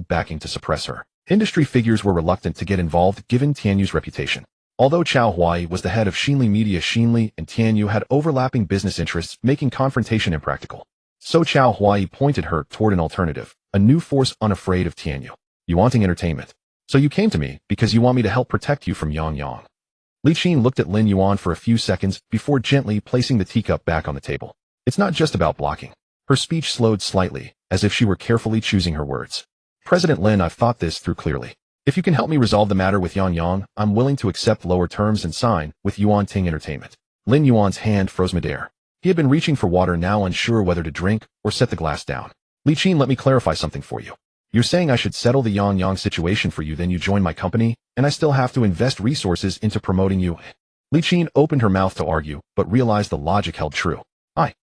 backing to suppress her. Industry figures were reluctant to get involved given Tianyu's reputation. Although Chao Huai was the head of Xinli Media, Xinli and Tianyu had overlapping business interests, making confrontation impractical. So Chao Huai pointed her toward an alternative, a new force unafraid of Tianyu. Yuanting Entertainment. So you came to me because you want me to help protect you from Yang Yang. Liqin looked at Lin Yuan for a few seconds before gently placing the teacup back on the table. It's not just about blocking. Her speech slowed slightly, as if she were carefully choosing her words. President Lin, I've thought this through clearly. If you can help me resolve the matter with Yang Yang, I'm willing to accept lower terms and sign with Yuanting Entertainment. Lin Yuan's hand froze midair. He had been reaching for water, now unsure whether to drink or set the glass down. Liqin, let me clarify something for you. You're saying I should settle the Yang situation for you, then you join my company, and I still have to invest resources into promoting you. Li Qin opened her mouth to argue, but realized the logic held true.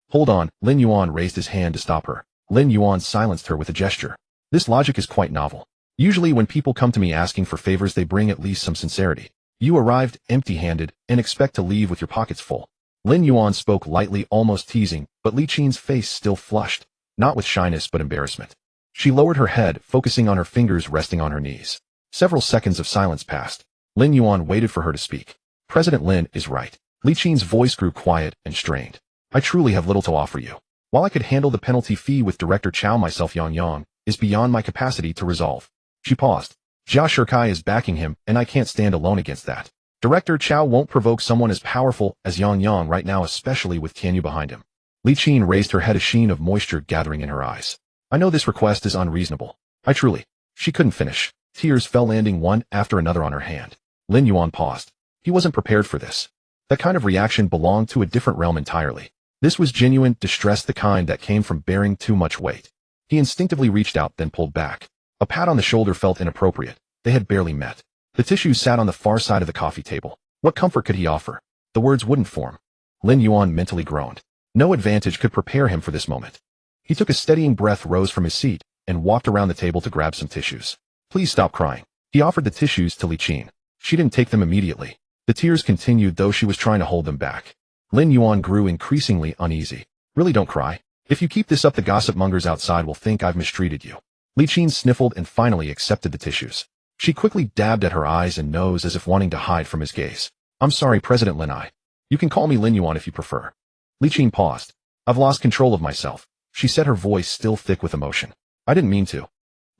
Hold on, Lin Yuan raised his hand to stop her. Lin Yuan silenced her with a gesture. This logic is quite novel. Usually when people come to me asking for favors, they bring at least some sincerity. You arrived empty-handed and expect to leave with your pockets full. Lin Yuan spoke lightly, almost teasing, but Li Qin's face still flushed, not with shyness but embarrassment. She lowered her head, focusing on her fingers resting on her knees. Several seconds of silence passed. Lin Yuan waited for her to speak. President Lin is right. Li Qin's voice grew quiet and strained. I truly have little to offer you. While I could handle the penalty fee with Director Chow, myself Yang is beyond my capacity to resolve. She paused. Jia Shikai is backing him, and I can't stand alone against that. Director Chow won't provoke someone as powerful as Yang right now, especially with Tianyu behind him. Li Qin raised her head, a sheen of moisture gathering in her eyes. I know this request is unreasonable. She couldn't finish. Tears fell, landing one after another on her hand. Lin Yuan paused. He wasn't prepared for this. That kind of reaction belonged to a different realm entirely. This was genuine distress, the kind that came from bearing too much weight. He instinctively reached out, then pulled back. A pat on the shoulder felt inappropriate. They had barely met. The tissues sat on the far side of the coffee table. What comfort could he offer? The words wouldn't form. Lin Yuan mentally groaned. No advantage could prepare him for this moment. He took a steadying breath, rose from his seat, and walked around the table to grab some tissues. Please stop crying. He offered the tissues to Li Qin. She didn't take them immediately. The tears continued, though she was trying to hold them back. Lin Yuan grew increasingly uneasy. Really, don't cry. If you keep this up, the gossip mongers outside will think I've mistreated you. Li Qin sniffled and finally accepted the tissues. She quickly dabbed at her eyes and nose as if wanting to hide from his gaze. I'm sorry, President Lin. You can call me Lin Yuan if you prefer. Li Qin paused. I've lost control of myself. She said, her voice still thick with emotion. I didn't mean to.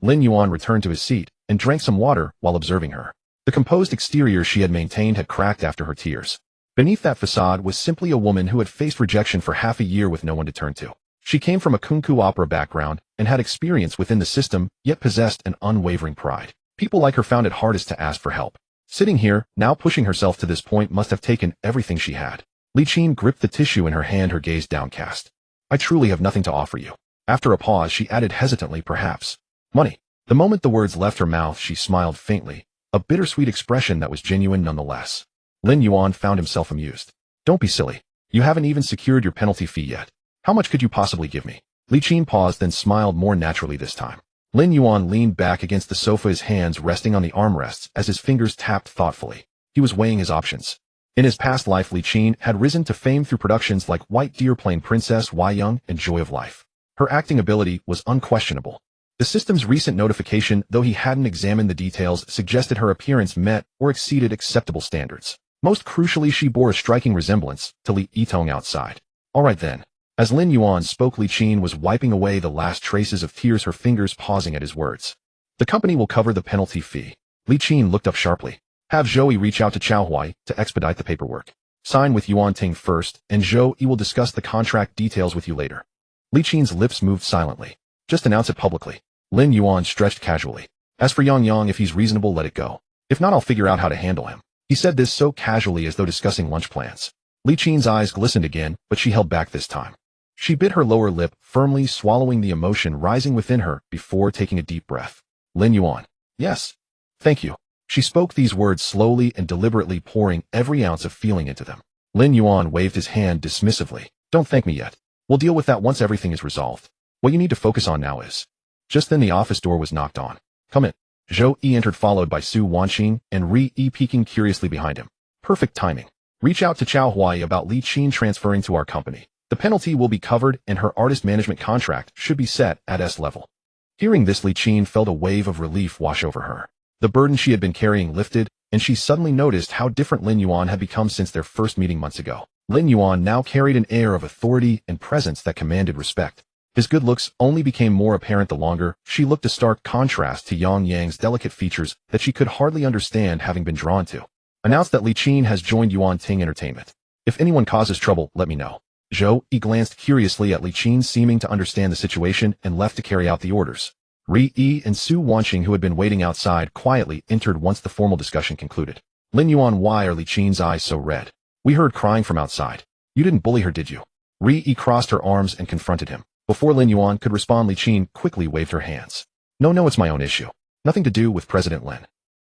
Lin Yuan returned to his seat and drank some water while observing her. The composed exterior she had maintained had cracked after her tears. Beneath that facade was simply a woman who had faced rejection for half a year with no one to turn to. She came from a kunku opera background and had experience within the system, yet possessed an unwavering pride. People like her found it hardest to ask for help. Sitting here, now pushing herself to this point, must have taken everything she had. Li Qin gripped the tissue in her hand, her gaze downcast. I truly have nothing to offer you. After a pause, she added hesitantly, perhaps money. The moment the words left her mouth, she smiled faintly, a bittersweet expression that was genuine nonetheless. Lin Yuan found himself amused. Don't be silly. You haven't even secured your penalty fee yet. How much could you possibly give me? Li Qin paused, then smiled more naturally this time. Lin Yuan leaned back against the sofa, his hands resting on the armrests as his fingers tapped thoughtfully. He was weighing his options. In his past life, Li Qin had risen to fame through productions like White Deer, Plain Princess, Wai Young, and Joy of Life. Her acting ability was unquestionable. The system's recent notification, though he hadn't examined the details, suggested her appearance met or exceeded acceptable standards. Most crucially, she bore a striking resemblance to Li Yitong outside. All right then. As Lin Yuan spoke, Li Qin was wiping away the last traces of tears, her fingers pausing at his words. The company will cover the penalty fee. Li Qin looked up sharply. Have Zhou reach out to Chao Huai to expedite the paperwork. Sign with Yuan Ting first, and Zhou will discuss the contract details with you later. Li Qin's lips moved silently. Just announce it publicly. Lin Yuan stretched casually. As for Yang, if he's reasonable, let it go. If not, I'll figure out how to handle him. He said this so casually, as though discussing lunch plans. Li Qin's eyes glistened again, but she held back this time. She bit her lower lip, firmly swallowing the emotion rising within her before taking a deep breath. Lin Yuan. Yes. Thank you. She spoke these words slowly and deliberately, pouring every ounce of feeling into them. Lin Yuan waved his hand dismissively. Don't thank me yet. We'll deal with that once everything is resolved. What you need to focus on now is... Just then the office door was knocked on. Come in. Zhou Yi entered, followed by Su Wanxing and Ri Yi peeking curiously behind him. Perfect timing. Reach out to Chao Huai about Li Qin transferring to our company. The penalty will be covered and her artist management contract should be set at S level. Hearing this, Li Qin felt a wave of relief wash over her. The burden she had been carrying lifted, and she suddenly noticed how different Lin Yuan had become since their first meeting months ago. Lin Yuan now carried an air of authority and presence that commanded respect. His good looks only became more apparent the longer she looked, a stark contrast to Yang's delicate features that she could hardly understand having been drawn to. Announce that Li Qin has joined Yuan Ting Entertainment. If anyone causes trouble, let me know. Zhou Yi glanced curiously at Li Qin, seeming to understand the situation, and left to carry out the orders. Ri Yi and Su Wanxing, who had been waiting outside, quietly entered once the formal discussion concluded. Lin Yuan, why are Li Qin's eyes so red? We heard crying from outside. You didn't bully her, did you? Ri Yi crossed her arms and confronted him. Before Lin Yuan could respond, Li Qin quickly waved her hands. No, it's my own issue. Nothing to do with President Lin.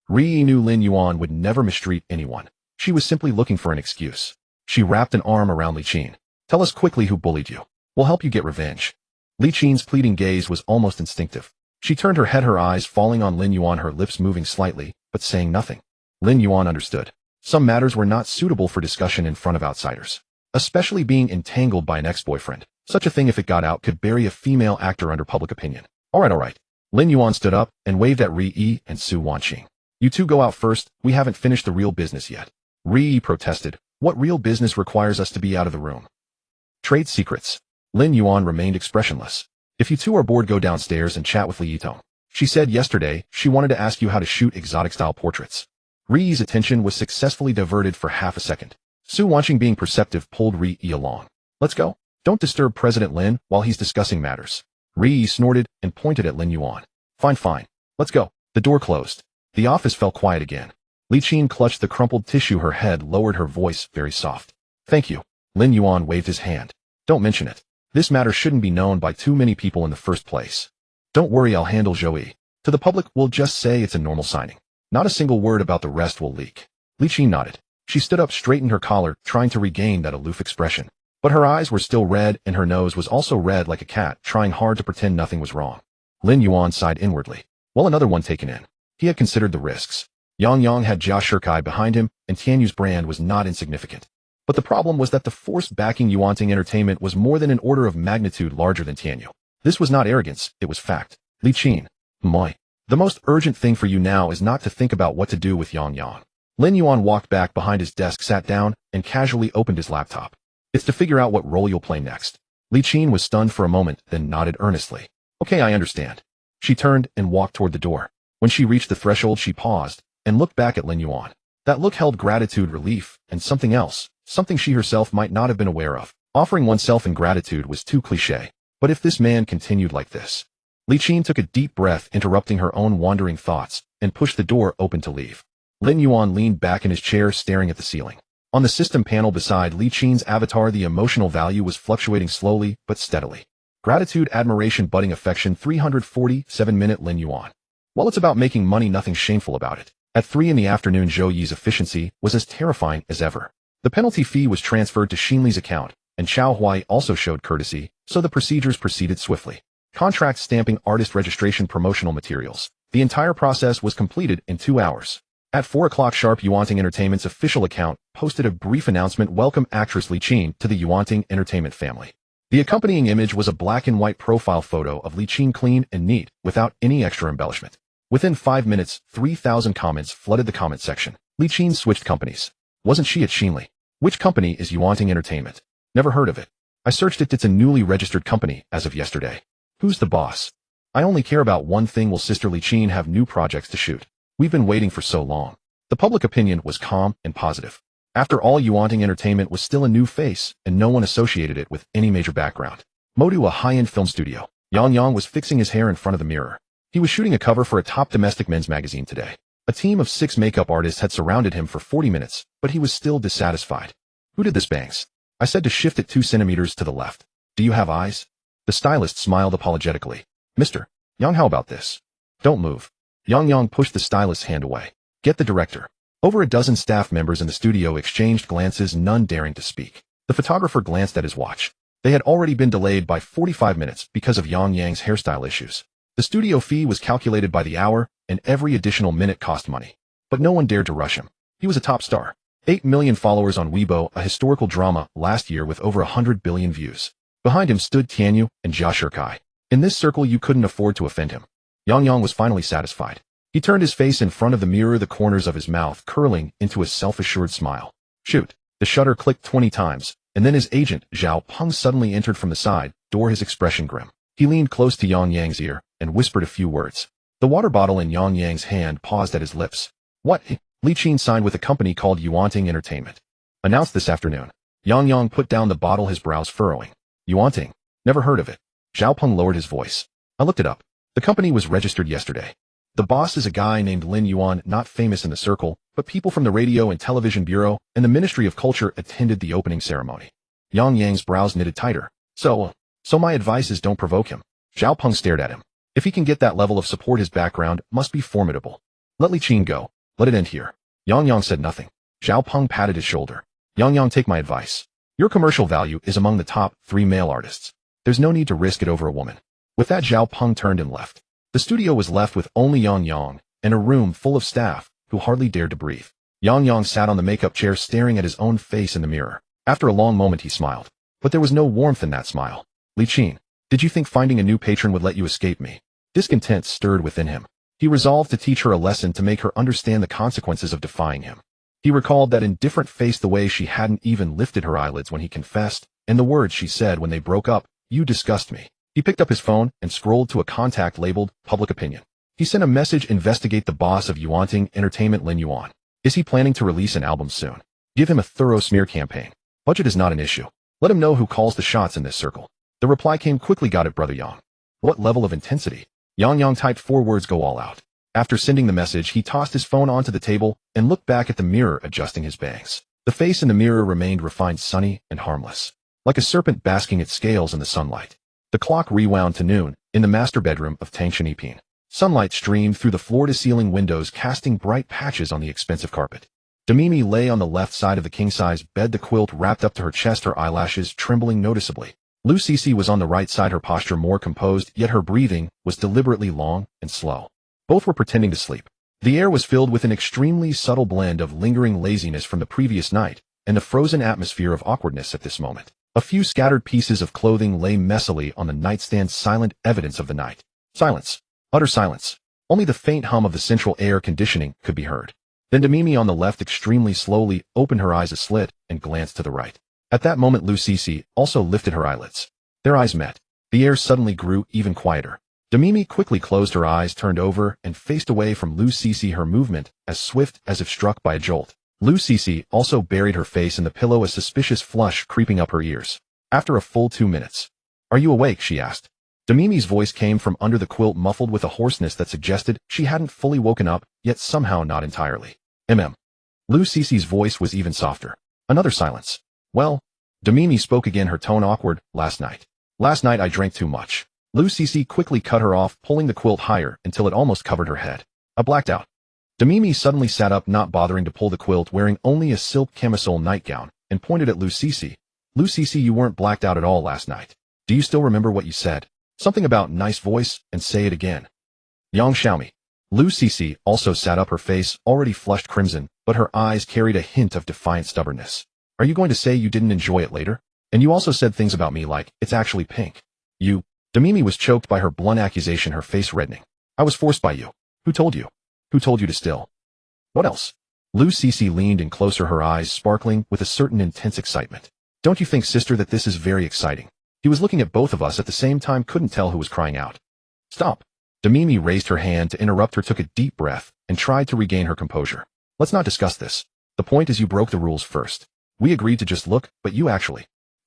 Ri knew Lin Yuan would never mistreat anyone. She was simply looking for an excuse. She wrapped an arm around Li Qin. Tell us quickly who bullied you. We'll help you get revenge. Li Qin's pleading gaze was almost instinctive. She turned her head, her eyes falling on Lin Yuan, her lips moving slightly, but saying nothing. Lin Yuan understood. Some matters were not suitable for discussion in front of outsiders. Especially being entangled by an ex-boyfriend. Such a thing, if it got out, could bury a female actor under public opinion. All right. Lin Yuan stood up and waved at Ri Yi and Su Wanqing. You two go out first, we haven't finished the real business yet. Ri Yi protested. What real business requires us to be out of the room? Trade secrets. Lin Yuan remained expressionless. If you two are bored, go downstairs and chat with Li Yitong. She said yesterday she wanted to ask you how to shoot exotic-style portraits. Ri Yi's attention was successfully diverted for half a second. Su Wanqing, being perceptive, pulled Ri Yi along. Let's go. Don't disturb President Lin while he's discussing matters. Ri Yi snorted and pointed at Lin Yuan. Fine. Let's go. The door closed. The office fell quiet again. Li Qin clutched the crumpled tissue, her head lowered, her voice very soft. Thank you. Lin Yuan waved his hand. Don't mention it. This matter shouldn't be known by too many people in the first place. Don't worry, I'll handle Joey. To the public, we'll just say it's a normal signing. Not a single word about the rest will leak. Li Qin nodded. She stood up, straightened her collar, trying to regain that aloof expression. But her eyes were still red, and her nose was also red like a cat, trying hard to pretend nothing was wrong. Lin Yuan sighed inwardly. Well, another one taken in. He had considered the risks. Yang had Jia Shikai behind him, and Tianyu's brand was not insignificant. But the problem was that the force backing Yuanting Entertainment was more than an order of magnitude larger than Tianyu. This was not arrogance, it was fact. Li Qin. Moi. The most urgent thing for you now is not to think about what to do with Yang. Lin Yuan walked back behind his desk, sat down, and casually opened his laptop. It's to figure out what role you'll play next. Li Qin was stunned for a moment, then nodded earnestly. Okay, I understand. She turned and walked toward the door. When she reached the threshold, she paused and looked back at Lin Yuan. That look held gratitude, relief, and something else, something she herself might not have been aware of. Offering oneself in gratitude was too cliché. But if this man continued like this... Li Qin took a deep breath, interrupting her own wandering thoughts, and pushed the door open to leave. Lin Yuan leaned back in his chair, staring at the ceiling. On the system panel beside Li Qin's avatar, the emotional value was fluctuating slowly but steadily. Gratitude, admiration, budding affection, 347-minute Lin Yuan. While it's about making money, nothing shameful about it. At 3 in the afternoon, Zhou Yi's efficiency was as terrifying as ever. The penalty fee was transferred to Xinli's account, and Xiao Huai also showed courtesy, so the procedures proceeded swiftly. Contract stamping, artist registration, promotional materials. The entire process was completed in 2 hours. At 4 o'clock sharp, Yuanting Entertainment's official account posted a brief announcement: welcome actress Li Qin to the Yuanting Entertainment family. The accompanying image was a black and white profile photo of Li Qin, clean and neat, without any extra embellishment. Within 5 minutes, 3,000 comments flooded the comment section. Li Qin switched companies. Wasn't she at Xinli? Which company is Yuanting Entertainment? Never heard of it. I searched it, it's a newly registered company as of yesterday. Who's the boss? I only care about one thing: will Sister Li Qin have new projects to shoot? We've been waiting for so long. The public opinion was calm and positive. After all, Yuanting Entertainment was still a new face, and no one associated it with any major background. Modu, a high-end film studio. Yang was fixing his hair in front of the mirror. He was shooting a cover for a top domestic men's magazine today. A team of 6 makeup artists had surrounded him for 40 minutes, but he was still dissatisfied. Who did this bangs? I said to shift it 2 centimeters to the left. Do you have eyes? The stylist smiled apologetically. Mr. Yang, how about this? Don't move. Yang pushed the stylist's hand away. Get the director. Over a dozen staff members in the studio exchanged glances, none daring to speak. The photographer glanced at his watch. They had already been delayed by 45 minutes because of Yang's hairstyle issues. The studio fee was calculated by the hour, and every additional minute cost money. But no one dared to rush him. He was a top star. 8 million followers on Weibo, a historical drama last year with over 100 billion views. Behind him stood Tianyu and Jia Shikai. In this circle, you couldn't afford to offend him. Yang was finally satisfied. He turned his face in front of the mirror, the corners of his mouth curling into a self-assured smile. Shoot. The shutter clicked 20 times, and then his agent, Zhao Peng, suddenly entered from the side door, his expression grim. He leaned close to Yang's ear and whispered a few words. The water bottle in Yang's hand paused at his lips. What? Li Qin signed with a company called Yuanting Entertainment. Announced this afternoon. Yang put down the bottle, his brows furrowing. Yuanting? Never heard of it. Zhao Peng lowered his voice. I looked it up. The company was registered yesterday. The boss is a guy named Lin Yuan, not famous in the circle, but people from the Radio and Television Bureau and the Ministry of Culture attended the opening ceremony. Yang's brows knitted tighter. So my advice is don't provoke him. Zhao Peng stared at him. If he can get that level of support, his background must be formidable. Let Li Qin go. Let it end here. Yang Yang said nothing. Zhao Peng patted his shoulder. Yang Yang, take my advice. Your commercial value is among the top 3 male artists. There's no need to risk it over a woman. With that, Zhao Peng turned and left. The studio was left with only Yang Yang and a room full of staff who hardly dared to breathe. Yang Yang sat on the makeup chair staring at his own face in the mirror. After a long moment he smiled. But there was no warmth in that smile. Li Qin, did you think finding a new patron would let you escape me? Discontent stirred within him. He resolved to teach her a lesson to make her understand the consequences of defying him. He recalled that indifferent face, the way she hadn't even lifted her eyelids when he confessed, and the words she said when they broke up, "You disgust me." He picked up his phone and scrolled to a contact labeled Public Opinion. He sent a message: investigate the boss of Yuanting Entertainment, Lin Yuan. Is he planning to release an album soon? Give him a thorough smear campaign. Budget is not an issue. Let him know who calls the shots in this circle. The reply came quickly. Got it, brother Yang. What level of intensity? Yang Yang typed 4 words: go all out. After sending the message, he tossed his phone onto the table and looked back at the mirror, adjusting his bangs. The face in the mirror remained refined, sunny, and harmless, like a serpent basking its scales in the sunlight. The clock rewound to noon in the master bedroom of Tang Shenipin. Sunlight streamed through the floor-to-ceiling windows, casting bright patches on the expensive carpet. Demimi lay on the left side of the king-size bed, the quilt wrapped up to her chest, her eyelashes trembling noticeably. Lu Cece was on the right side, her posture more composed, yet her breathing was deliberately long and slow. Both were pretending to sleep. The air was filled with an extremely subtle blend of lingering laziness from the previous night and the frozen atmosphere of awkwardness at this moment. A few scattered pieces of clothing lay messily on the nightstand, silent evidence of the night. Silence. Utter silence. Only the faint hum of the central air conditioning could be heard. Then Demimi on the left extremely slowly opened her eyes a slit and glanced to the right. At that moment Lu Cece also lifted her eyelids. Their eyes met. The air suddenly grew even quieter. Demimi quickly closed her eyes, turned over, and faced away from Lu Cece, her movement as swift as if struck by a jolt. Lu Cece also buried her face in the pillow, a suspicious flush creeping up her ears. After a full 2 minutes. Are you awake? She asked. Demimi's voice came from under the quilt, muffled with a hoarseness that suggested she hadn't fully woken up, yet somehow not entirely. Lu Cece's voice was even softer. Another silence. Well, Demimi spoke again, her tone awkward. Last night I drank too much. Lu Cece quickly cut her off, pulling the quilt higher until it almost covered her head. I blacked out. Demimi suddenly sat up, not bothering to pull the quilt, wearing only a silk camisole nightgown, and pointed at Lu Cece. Lu Cece, you weren't blacked out at all last night. Do you still remember what you said? Something about nice voice, and say it again. Yang Xiaomi. Lu Cece also sat up, her face already flushed crimson, but her eyes carried a hint of defiant stubbornness. Are you going to say you didn't enjoy it later? And you also said things about me like, it's actually pink. You. Demimi was choked by her blunt accusation, her face reddening. I was forced by you. Who told you? Who told you to still? What else? Lu Cece leaned in closer, her eyes sparkling with a certain intense excitement. Don't you think, sister, that this is very exciting? He was looking at both of us at the same time, couldn't tell who was crying out. Stop. Demimi raised her hand to interrupt her, took a deep breath, and tried to regain her composure. Let's not discuss this. The point is, you broke the rules first. We agreed to just look, but you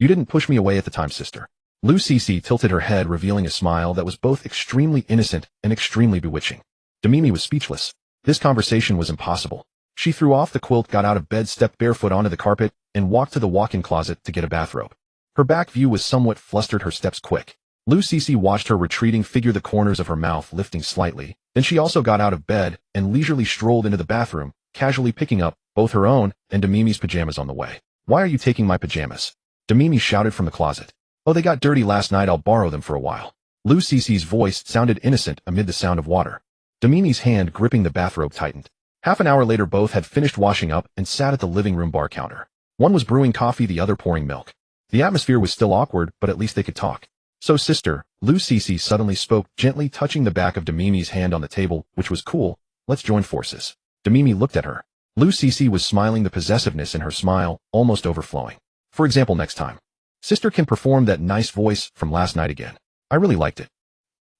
didn't push me away at the time, sister. Lu Cece tilted her head, revealing a smile that was both extremely innocent and extremely bewitching. Demimi was speechless. This conversation was impossible. She threw off the quilt, got out of bed, stepped barefoot onto the carpet, and walked to the walk-in closet to get a bathrobe. Her back view was somewhat flustered, her steps quick. Lu Cece watched her retreating figure, the corners of her mouth lifting slightly. Then she also got out of bed and leisurely strolled into the bathroom, casually picking up both her own and Demimi's pajamas on the way. Why are you taking my pajamas? Demimi shouted from the closet. Oh, they got dirty last night, I'll borrow them for a while. Lu Cece's voice sounded innocent amid the sound of water. Demimi's hand gripping the bathrobe tightened. Half an hour later, both had finished washing up and sat at the living room bar counter. One was brewing coffee, the other pouring milk. The atmosphere was still awkward, but at least they could talk. So, sister, Lu Cece suddenly spoke, gently touching the back of Demimi's hand on the table, which was cool. Let's join forces. Demimi looked at her. Lu Cece was smiling, the possessiveness in her smile almost overflowing. For example, next time, sister can perform that nice voice from last night again. I really liked it.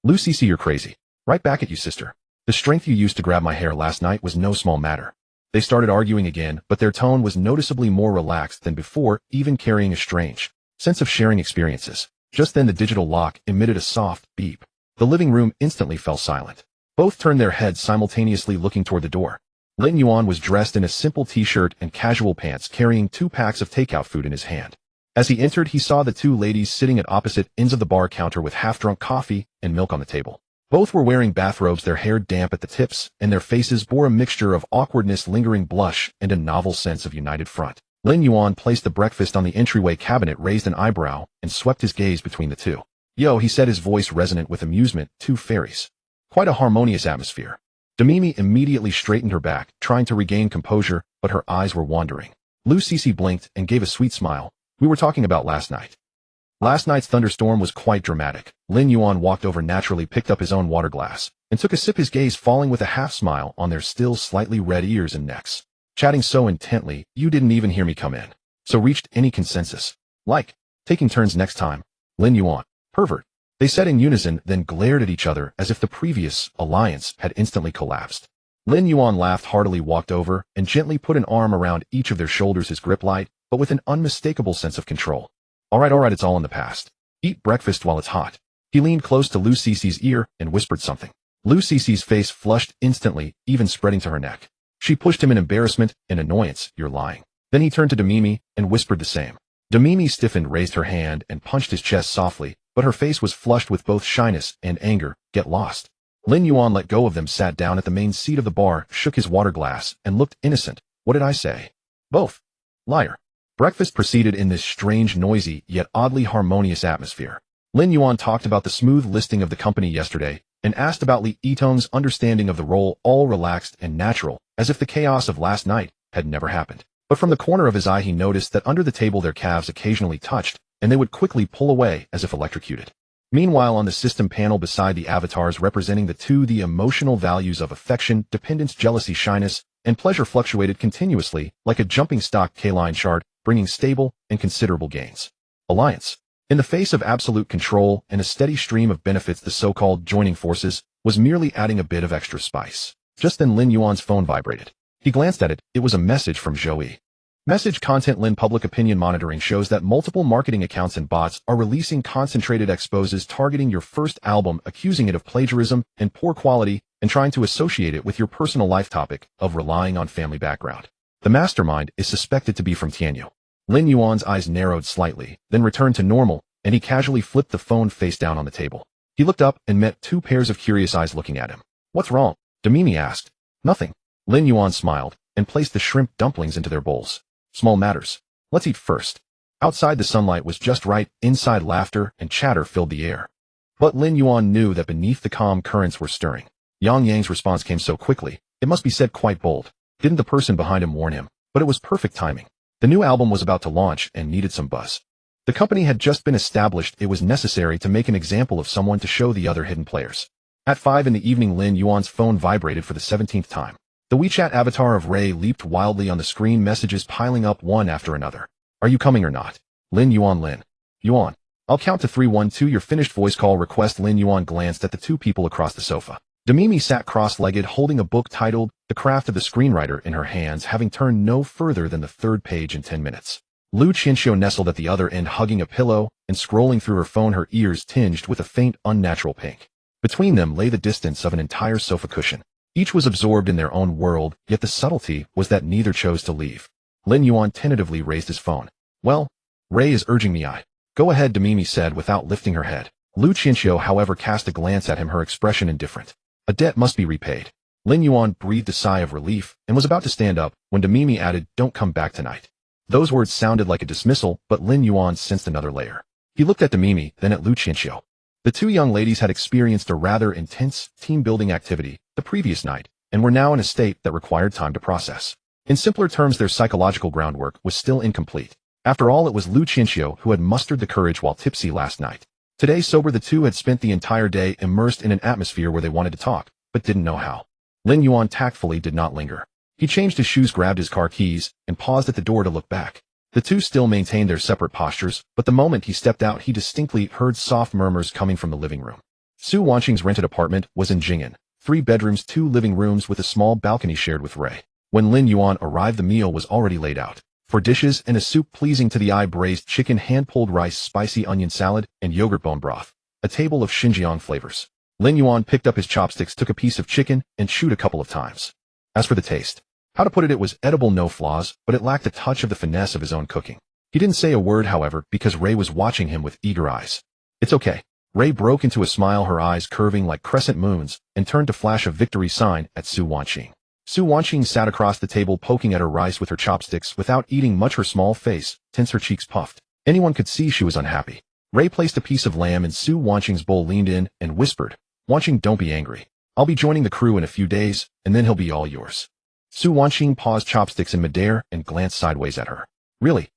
Lu Cece, you're crazy. Right back at you, sister. The strength you used to grab my hair last night was no small matter. They started arguing again, but their tone was noticeably more relaxed than before, even carrying a strange sense of sharing experiences. Just then the digital lock emitted a soft beep. The living room instantly fell silent. Both turned their heads simultaneously, looking toward the door. Lin Yuan was dressed in a simple t-shirt and casual pants, carrying 2 packs of takeout food in his hand. As he entered, he saw the 2 ladies sitting at opposite ends of the bar counter with half-drunk coffee and milk on the table. Both were wearing bathrobes, their hair damp at the tips, and their faces bore a mixture of awkwardness, lingering blush, and a novel sense of united front. Lin Yuan placed the breakfast on the entryway cabinet, raised an eyebrow, and swept his gaze between the two. "Yo," he said, his voice resonant with amusement, "two fairies. Quite a harmonious atmosphere." Demimi immediately straightened her back, trying to regain composure, but her eyes were wandering. Lu Cece blinked and gave a sweet smile. "We were talking about last night." Last night's thunderstorm was quite dramatic. Lin Yuan walked over naturally, picked up his own water glass, and took a sip, his gaze falling with a half-smile on their still slightly red ears and necks. "Chatting so intently, you didn't even hear me come in. So reached any consensus? Like, taking turns next time?" "Lin Yuan, pervert," they said in unison, then glared at each other as if the previous alliance had instantly collapsed. Lin Yuan laughed heartily, walked over, and gently put an arm around each of their shoulders, his grip light, but with an unmistakable sense of control. All right, it's all in the past. Eat breakfast while it's hot." He leaned close to Lu Cece's ear and whispered something. Lu Cece's face flushed instantly, even spreading to her neck. She pushed him in embarrassment and annoyance. "You're lying." Then he turned to Demimi and whispered the same. Demimi stiffened, raised her hand, and punched his chest softly, but her face was flushed with both shyness and anger. "Get lost." Lin Yuan let go of them, sat down at the main seat of the bar, shook his water glass, and looked innocent. "What did I say?" "Both. Liar." Breakfast proceeded in this strange, noisy, yet oddly harmonious atmosphere. Lin Yuan talked about the smooth listing of the company yesterday, and asked about Li Yitong's understanding of the role, all relaxed and natural, as if the chaos of last night had never happened. But from the corner of his eye he noticed that under the table their calves occasionally touched, and they would quickly pull away as if electrocuted. Meanwhile, on the system panel beside the avatars representing the two, the emotional values of affection, dependence, jealousy, shyness, and pleasure fluctuated continuously, like a jumping stock K-line chart, bringing stable and considerable gains. Alliance. In the face of absolute control and a steady stream of benefits, the so-called joining forces was merely adding a bit of extra spice. Just then Lin Yuan's phone vibrated. He glanced at it. It was a message from Zhou. Message content: Lin public opinion monitoring shows that multiple marketing accounts and bots are releasing concentrated exposes targeting your first album, accusing it of plagiarism and poor quality, and trying to associate it with your personal life topic of relying on family background. The mastermind is suspected to be from Tianyu. Lin Yuan's eyes narrowed slightly, then returned to normal, and he casually flipped the phone face down on the table. He looked up and met two pairs of curious eyes looking at him. "What's wrong?" Demimi asked. "Nothing." Lin Yuan smiled and placed the shrimp dumplings into their bowls. "Small matters. Let's eat first." Outside the sunlight was just right, inside laughter and chatter filled the air. But Lin Yuan knew that beneath the calm currents were stirring. Yang Yang's response came so quickly, it must be said quite bold. Didn't the person behind him warn him? But it was perfect timing. The new album was about to launch and needed some buzz. The company had just been established. It was necessary to make an example of someone to show the other hidden players. At 5 in the evening, Lin Yuan's phone vibrated for the 17th time. The WeChat avatar of Ray leaped wildly on the screen, messages piling up one after another. "Are you coming or not?" Lin Yuan. "I'll count to 3, 1, 2, your finished voice call request." Lin Yuan glanced at the two people across the sofa. Demimi sat cross-legged, holding a book titled The Craft of the Screenwriter in her hands, having turned no further than the 3rd page in 10 minutes. Lu Qianxiu nestled at the other end, hugging a pillow and scrolling through her phone, her ears tinged with a faint, unnatural pink. Between them lay the distance of an entire sofa cushion. Each was absorbed in their own world, yet the subtlety was that neither chose to leave. Lin Yuan tentatively raised his phone. "Well, Ray is urging me. Go ahead," Demimi said without lifting her head. Lu Qianxiu, however, cast a glance at him, her expression indifferent. "A debt must be repaid." Lin Yuan breathed a sigh of relief and was about to stand up when Demimi added, "Don't come back tonight." Those words sounded like a dismissal, but Lin Yuan sensed another layer. He looked at Demimi, then at Lu Qianxiu. The two young ladies had experienced a rather intense team-building activity the previous night and were now in a state that required time to process. In simpler terms, their psychological groundwork was still incomplete. After all, it was Lu Qianxiu who had mustered the courage while tipsy last night. Today, sober, the two had spent the entire day immersed in an atmosphere where they wanted to talk, but didn't know how. Lin Yuan tactfully did not linger. He changed his shoes, grabbed his car keys, and paused at the door to look back. The two still maintained their separate postures, but the moment he stepped out, he distinctly heard soft murmurs coming from the living room. Su Wanqing's rented apartment was in Jing'an, 3 bedrooms, 2 living rooms with a small balcony shared with Ray. When Lin Yuan arrived, the meal was already laid out. 4 dishes and a soup pleasing to the eye: braised chicken, hand-pulled rice, spicy onion salad, and yogurt bone broth. A table of Xinjiang flavors. Lin Yuan picked up his chopsticks, took a piece of chicken, and chewed a couple of times. As for the taste, how to put it was edible, no flaws, but it lacked a touch of the finesse of his own cooking. He didn't say a word, however, because Ray was watching him with eager eyes. "It's okay." Ray broke into a smile, her eyes curving like crescent moons, and turned to flash a victory sign at Su Wanqing. Su Wanqing sat across the table poking at her rice with her chopsticks without eating much, her small face tense, her cheeks puffed. Anyone could see she was unhappy. Ray placed a piece of lamb in Su Wanqing's bowl, leaned in, and whispered, "Wanqing, don't be angry. I'll be joining the crew in a few days, and then he'll be all yours." Su Wanqing paused chopsticks in midair and glanced sideways at her. Really?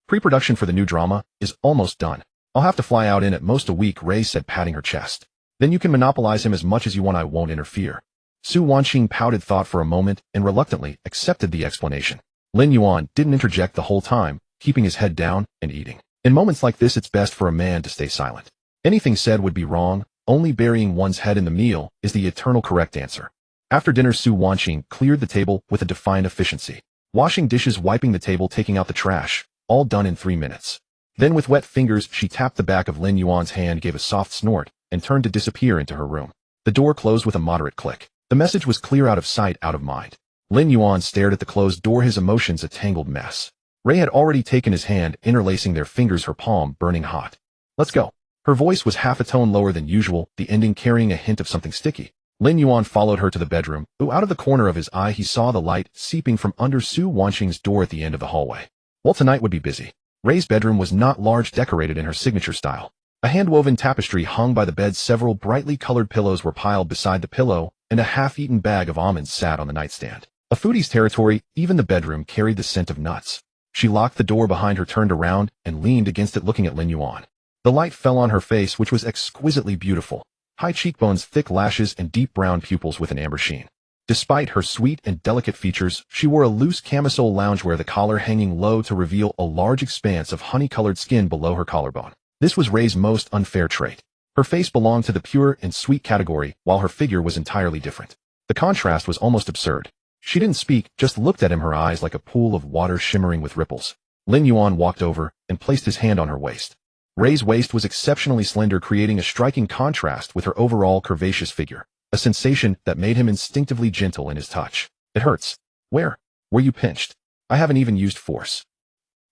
Pre-production for the new drama is almost done. I'll have to fly out in at most a week, Ray said, patting her chest. Then you can monopolize him as much as you want, I won't interfere. Su Wanqing pouted thought for a moment and reluctantly accepted the explanation. Lin Yuan didn't interject the whole time, keeping his head down and eating. In moments like this, it's best for a man to stay silent. Anything said would be wrong. Only burying one's head in the meal is the eternal correct answer. After dinner, Su Wanqing cleared the table with a defiant efficiency. Washing dishes, wiping the table, taking out the trash, all done in 3 minutes. Then with wet fingers, she tapped the back of Lin Yuan's hand, gave a soft snort, and turned to disappear into her room. The door closed with a moderate click. The message was clear: out of sight, out of mind. Lin Yuan stared at the closed door, his emotions a tangled mess. Ray had already taken his hand, interlacing their fingers, her palm burning hot. "Let's go." Her voice was half a tone lower than usual, the ending carrying a hint of something sticky. Lin Yuan followed her to the bedroom. Out of the corner of his eye, he saw the light seeping from under Su Wanqing's door at the end of the hallway. Well, tonight would be busy. Ray's bedroom was not large, decorated in her signature style. A hand-woven tapestry hung by the bed, several brightly colored pillows were piled beside the pillow, and a half-eaten bag of almonds sat on the nightstand. A foodie's territory, even the bedroom carried the scent of nuts. She locked the door behind her, turned around, and leaned against it, looking at Lin Yuan. The light fell on her face, which was exquisitely beautiful. High cheekbones, thick lashes, and deep brown pupils with an amber sheen. Despite her sweet and delicate features, she wore a loose camisole loungewear, the collar hanging low to reveal a large expanse of honey-colored skin below her collarbone. This was Ray's most unfair trait. Her face belonged to the pure and sweet category, while her figure was entirely different. The contrast was almost absurd. She didn't speak, just looked at him, her eyes like a pool of water shimmering with ripples. Lin Yuan walked over and placed his hand on her waist. Ray's waist was exceptionally slender, creating a striking contrast with her overall curvaceous figure, a sensation that made him instinctively gentle in his touch. "It hurts." "Where?" "Were you pinched?" "I haven't even used force."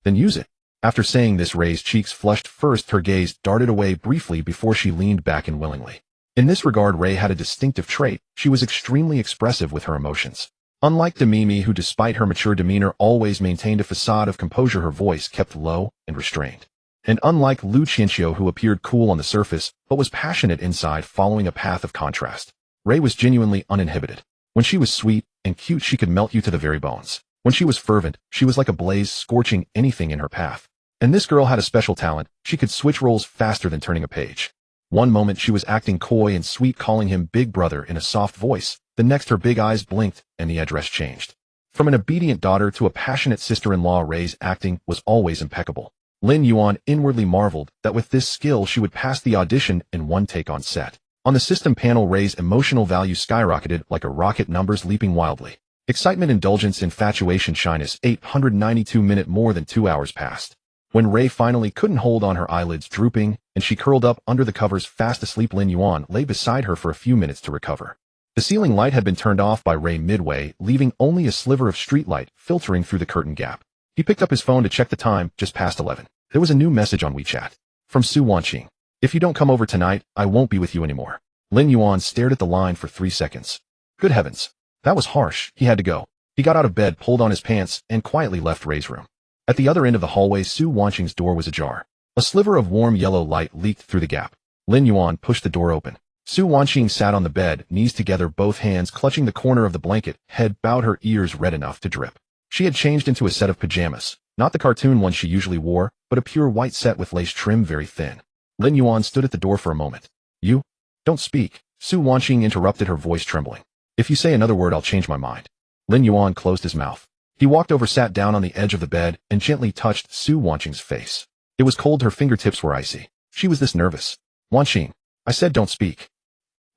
"Then use it." After saying this, Ray's cheeks flushed. First, her gaze darted away briefly before she leaned back unwillingly. In this regard, Ray had a distinctive trait. She was extremely expressive with her emotions. Unlike Demimi, who despite her mature demeanor always maintained a facade of composure, her voice kept low and restrained. And unlike Lu Qianxiu, who appeared cool on the surface, but was passionate inside, following a path of contrast, Ray was genuinely uninhibited. When she was sweet and cute, she could melt you to the very bones. When she was fervent, she was like a blaze, scorching anything in her path. And this girl had a special talent. She could switch roles faster than turning a page. One moment she was acting coy and sweet, calling him big brother in a soft voice. The next, her big eyes blinked and the address changed. From an obedient daughter to a passionate sister-in-law, Ray's acting was always impeccable. Lin Yuan inwardly marveled that with this skill she would pass the audition in one take on set. On the system panel, Ray's emotional value skyrocketed like a rocket, numbers leaping wildly. Excitement, indulgence, infatuation, shyness. 892 more than 2 hours passed. When Ray finally couldn't hold on, her eyelids drooping, and she curled up under the covers fast asleep, Lin Yuan lay beside her for a few minutes to recover. The ceiling light had been turned off by Ray midway, leaving only a sliver of streetlight filtering through the curtain gap. He picked up his phone to check the time, just past 11. There was a new message on WeChat. From Su Wanqing. "If you don't come over tonight, I won't be with you anymore." Lin Yuan stared at the line for 3 seconds. Good heavens. That was harsh. He had to go. He got out of bed, pulled on his pants, and quietly left Ray's room. At the other end of the hallway, Su Wanqing's door was ajar. A sliver of warm yellow light leaked through the gap. Lin Yuan pushed the door open. Su Wanqing sat on the bed, knees together, both hands clutching the corner of the blanket, head bowed, her ears red enough to drip. She had changed into a set of pajamas, not the cartoon ones she usually wore, but a pure white set with lace trim very thin. Lin Yuan stood at the door for a moment. "You? Don't speak." Su Wanqing interrupted, her voice trembling. "If you say another word, I'll change my mind." Lin Yuan closed his mouth. He walked over, sat down on the edge of the bed, and gently touched Su Wanqing's face. It was cold, her fingertips were icy. She was this nervous. "Wanqing, I said don't speak."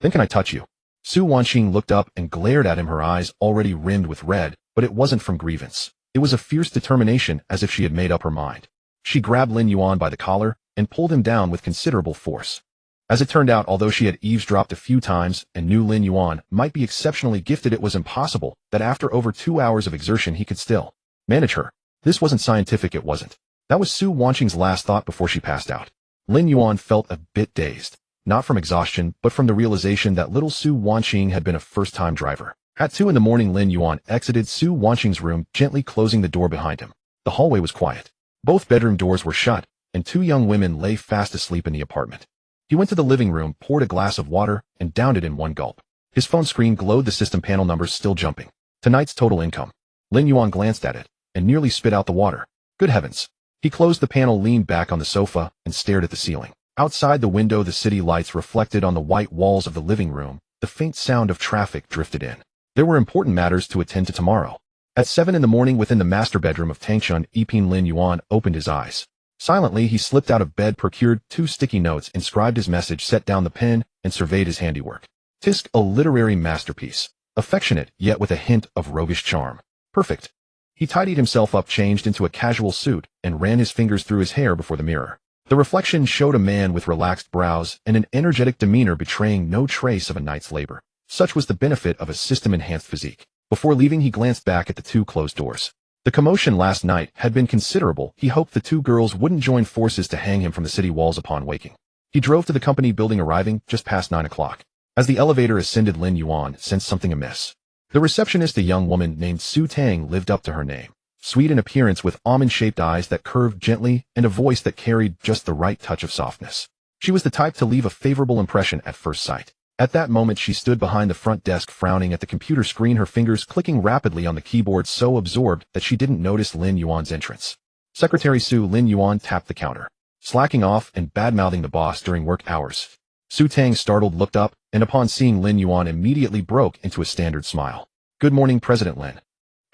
"Then can I touch you?" Su Wanqing looked up and glared at him, her eyes already rimmed with red, but it wasn't from grievance. It was a fierce determination, as if she had made up her mind. She grabbed Lin Yuan by the collar and pulled him down with considerable force. As it turned out, although she had eavesdropped a few times and knew Lin Yuan might be exceptionally gifted, it was impossible that after over 2 hours of exertion he could still manage her. This wasn't scientific, it wasn't. That was Su Wanqing's last thought before she passed out. Lin Yuan felt a bit dazed, not from exhaustion, but from the realization that little Su Wanqing had been a first-time driver. At 2 in the morning, Lin Yuan exited Su Wanqing's room, gently closing the door behind him. The hallway was quiet. Both bedroom doors were shut, and 2 young women lay fast asleep in the apartment. He went to the living room, poured a glass of water, and downed it in one gulp. His phone screen glowed, the system panel numbers still jumping. Tonight's total income. Lin Yuan glanced at it, and nearly spit out the water. Good heavens. He closed the panel, leaned back on the sofa, and stared at the ceiling. Outside the window, the city lights reflected on the white walls of the living room. The faint sound of traffic drifted in. There were important matters to attend to tomorrow. At 7 in the morning, within the master bedroom of Tangchun Eping, Lin Yuan opened his eyes. Silently, he slipped out of bed, procured 2 sticky notes, inscribed his message, set down the pen, and surveyed his handiwork. Tisk, a literary masterpiece. Affectionate, yet with a hint of roguish charm. Perfect. He tidied himself up, changed into a casual suit, and ran his fingers through his hair before the mirror. The reflection showed a man with relaxed brows and an energetic demeanor, betraying no trace of a night's labor. Such was the benefit of a system-enhanced physique. Before leaving, he glanced back at the 2 closed doors. The commotion last night had been considerable. He hoped the 2 girls wouldn't join forces to hang him from the city walls upon waking. He drove to the company building, arriving just past 9 o'clock. As the elevator ascended, Lin Yuan sensed something amiss. The receptionist, a young woman named Su Tang, lived up to her name. Sweet in appearance, with almond-shaped eyes that curved gently and a voice that carried just the right touch of softness. She was the type to leave a favorable impression at first sight. At that moment, she stood behind the front desk, frowning at the computer screen, her fingers clicking rapidly on the keyboard, so absorbed that she didn't notice Lin Yuan's entrance. Secretary Su. Lin Yuan tapped the counter. Slacking off and bad-mouthing the boss during work hours. Su Tang, startled, looked up, and upon seeing Lin Yuan, immediately broke into a standard smile. Good morning, President Lin.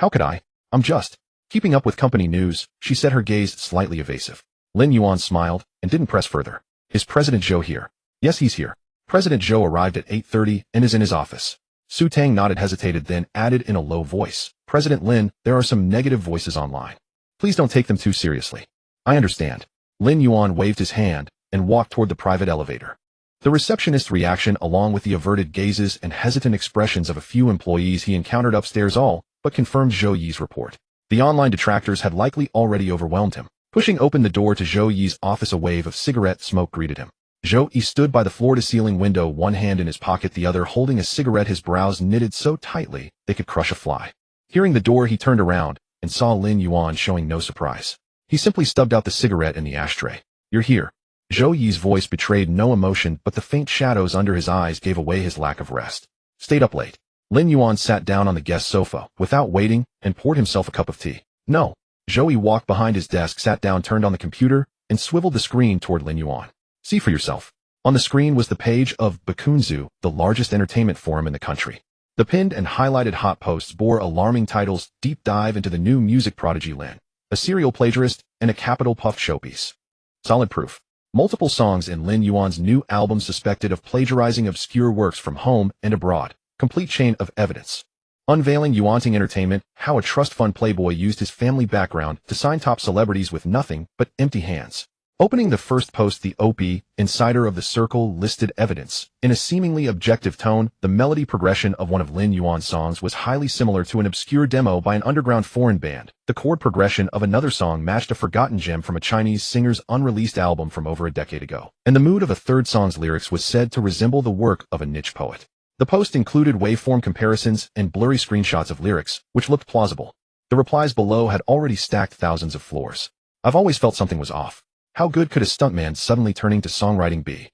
How could I? I'm just keeping up with company news, she said, her gaze slightly evasive. Lin Yuan smiled and didn't press further. Is President Zhou here? Yes, he's here. President Zhou arrived at 8:30 and is in his office. Su Tang nodded, hesitated, then added in a low voice. President Lin, there are some negative voices online. Please don't take them too seriously. I understand. Lin Yuan waved his hand and walked toward the private elevator. The receptionist's reaction, along with the averted gazes and hesitant expressions of a few employees he encountered upstairs, all but confirmed Zhou Yi's report. The online detractors had likely already overwhelmed him. Pushing open the door to Zhou Yi's office, a wave of cigarette smoke greeted him. Zhou Yi stood by the floor-to-ceiling window, one hand in his pocket, the other holding a cigarette, his brows knitted so tightly they could crush a fly. Hearing the door, he turned around and saw Lin Yuan, showing no surprise. He simply stubbed out the cigarette in the ashtray. You're here. Zhou Yi's voice betrayed no emotion, but the faint shadows under his eyes gave away his lack of rest. Stayed up late. Lin Yuan sat down on the guest sofa without waiting and poured himself a cup of tea. No. Zhou Yi walked behind his desk, sat down, turned on the computer, and swiveled the screen toward Lin Yuan. See for yourself. On the screen was the page of Bakunzu, the largest entertainment forum in the country. The pinned and highlighted hot posts bore alarming titles: Deep Dive into the New Music Prodigy Lin, a serial plagiarist, and a capital puffed showpiece. Solid proof. Multiple songs in Lin Yuan's new album suspected of plagiarizing obscure works from home and abroad. Complete chain of evidence. Unveiling Yuanting Entertainment, how a trust fund playboy used his family background to sign top celebrities with nothing but empty hands. Opening the first post, the OP, insider of the circle, listed evidence. In a seemingly objective tone, the melody progression of one of Lin Yuan's songs was highly similar to an obscure demo by an underground foreign band. The chord progression of another song matched a forgotten gem from a Chinese singer's unreleased album from over a decade ago. And the mood of a third song's lyrics was said to resemble the work of a niche poet. The post included waveform comparisons and blurry screenshots of lyrics, which looked plausible. The replies below had already stacked thousands of floors. I've always felt something was off. How good could a stuntman suddenly turning to songwriting be?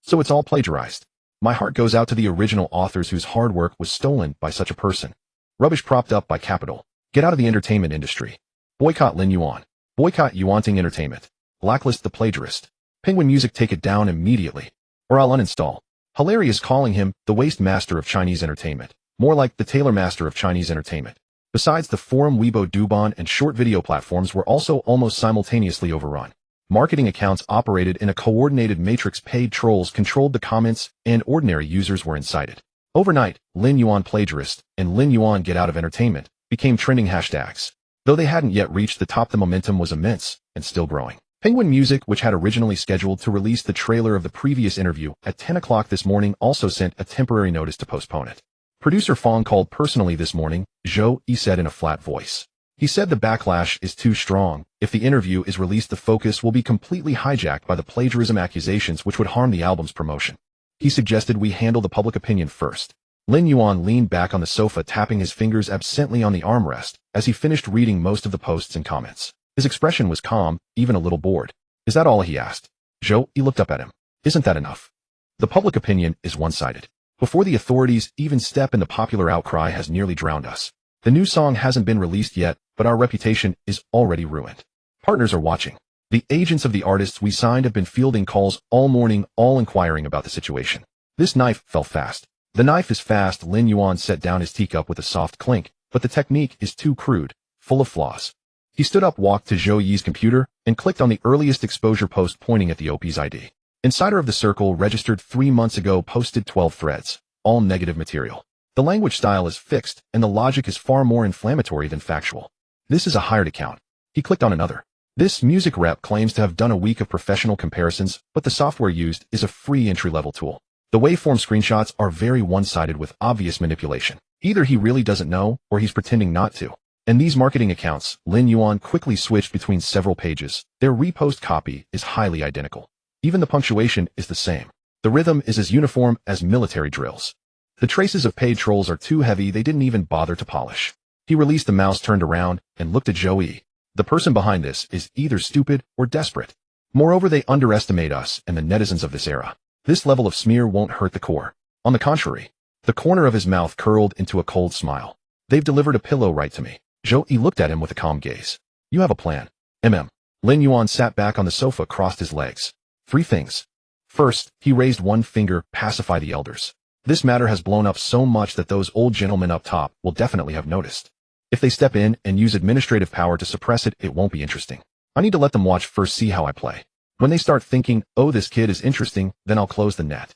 So it's all plagiarized. My heart goes out to the original authors whose hard work was stolen by such a person. Rubbish propped up by capital. Get out of the entertainment industry. Boycott Lin Yuan. Boycott Yuanting Entertainment. Blacklist the plagiarist. Penguin Music, take it down immediately. Or I'll uninstall. Hilarious, calling him the waste master of Chinese entertainment. More like the tailor master of Chinese entertainment. Besides, the forum, Weibo, Douban, and short video platforms were also almost simultaneously overrun. Marketing accounts operated in a coordinated matrix, paid trolls controlled the comments, and ordinary users were incited. Overnight, Lin Yuan plagiarist and Lin Yuan get out of entertainment became trending hashtags. Though they hadn't yet reached the top, the momentum was immense and still growing. Penguin Music, which had originally scheduled to release the trailer of the previous interview at 10 o'clock this morning, also sent a temporary notice to postpone it. Producer Fong called personally this morning, Zhou Yi said in a flat voice. He said the backlash is too strong. If the interview is released, the focus will be completely hijacked by the plagiarism accusations which would harm the album's promotion. He suggested we handle the public opinion first. Lin Yuan leaned back on the sofa, tapping his fingers absently on the armrest as he finished reading most of the posts and comments. His expression was calm, even a little bored. Is that all? He asked. Zhou Yi looked up at him. Isn't that enough? The public opinion is one-sided. Before the authorities even step in, the popular outcry has nearly drowned us. The new song hasn't been released yet, but our reputation is already ruined. Partners are watching. The agents of the artists we signed have been fielding calls all morning, all inquiring about the situation. This knife fell fast. The knife is fast. Lin Yuan set down his teacup with a soft clink, but the technique is too crude, full of flaws. He stood up, walked to Zhou Yi's computer, and clicked on the earliest exposure post pointing at the OP's ID. Insider of the Circle, registered 3 months ago, posted 12 threads, all negative material. The language style is fixed, and the logic is far more inflammatory than factual. This is a hired account. He clicked on another. This music rep claims to have done a week of professional comparisons, but the software used is a free entry-level tool. The waveform screenshots are very one-sided with obvious manipulation. Either he really doesn't know, or he's pretending not to. And these marketing accounts, Lin Yuan quickly switched between several pages. Their repost copy is highly identical. Even the punctuation is the same. The rhythm is as uniform as military drills. The traces of paid trolls are too heavy, they didn't even bother to polish. He released the mouse, turned around, and looked at Zhou Yi. The person behind this is either stupid or desperate. Moreover, they underestimate us and the netizens of this era. This level of smear won't hurt the core. On the contrary, the corner of his mouth curled into a cold smile. They've delivered a pillow right to me. Zhou Yi looked at him with a calm gaze. You have a plan. Lin Yuan sat back on the sofa, crossed his legs. 3 things. First, he raised one finger, pacify the elders. This matter has blown up so much that those old gentlemen up top will definitely have noticed. If they step in and use administrative power to suppress it, it won't be interesting. I need to let them watch first, see how I play. When they start thinking, oh, this kid is interesting, then I'll close the net.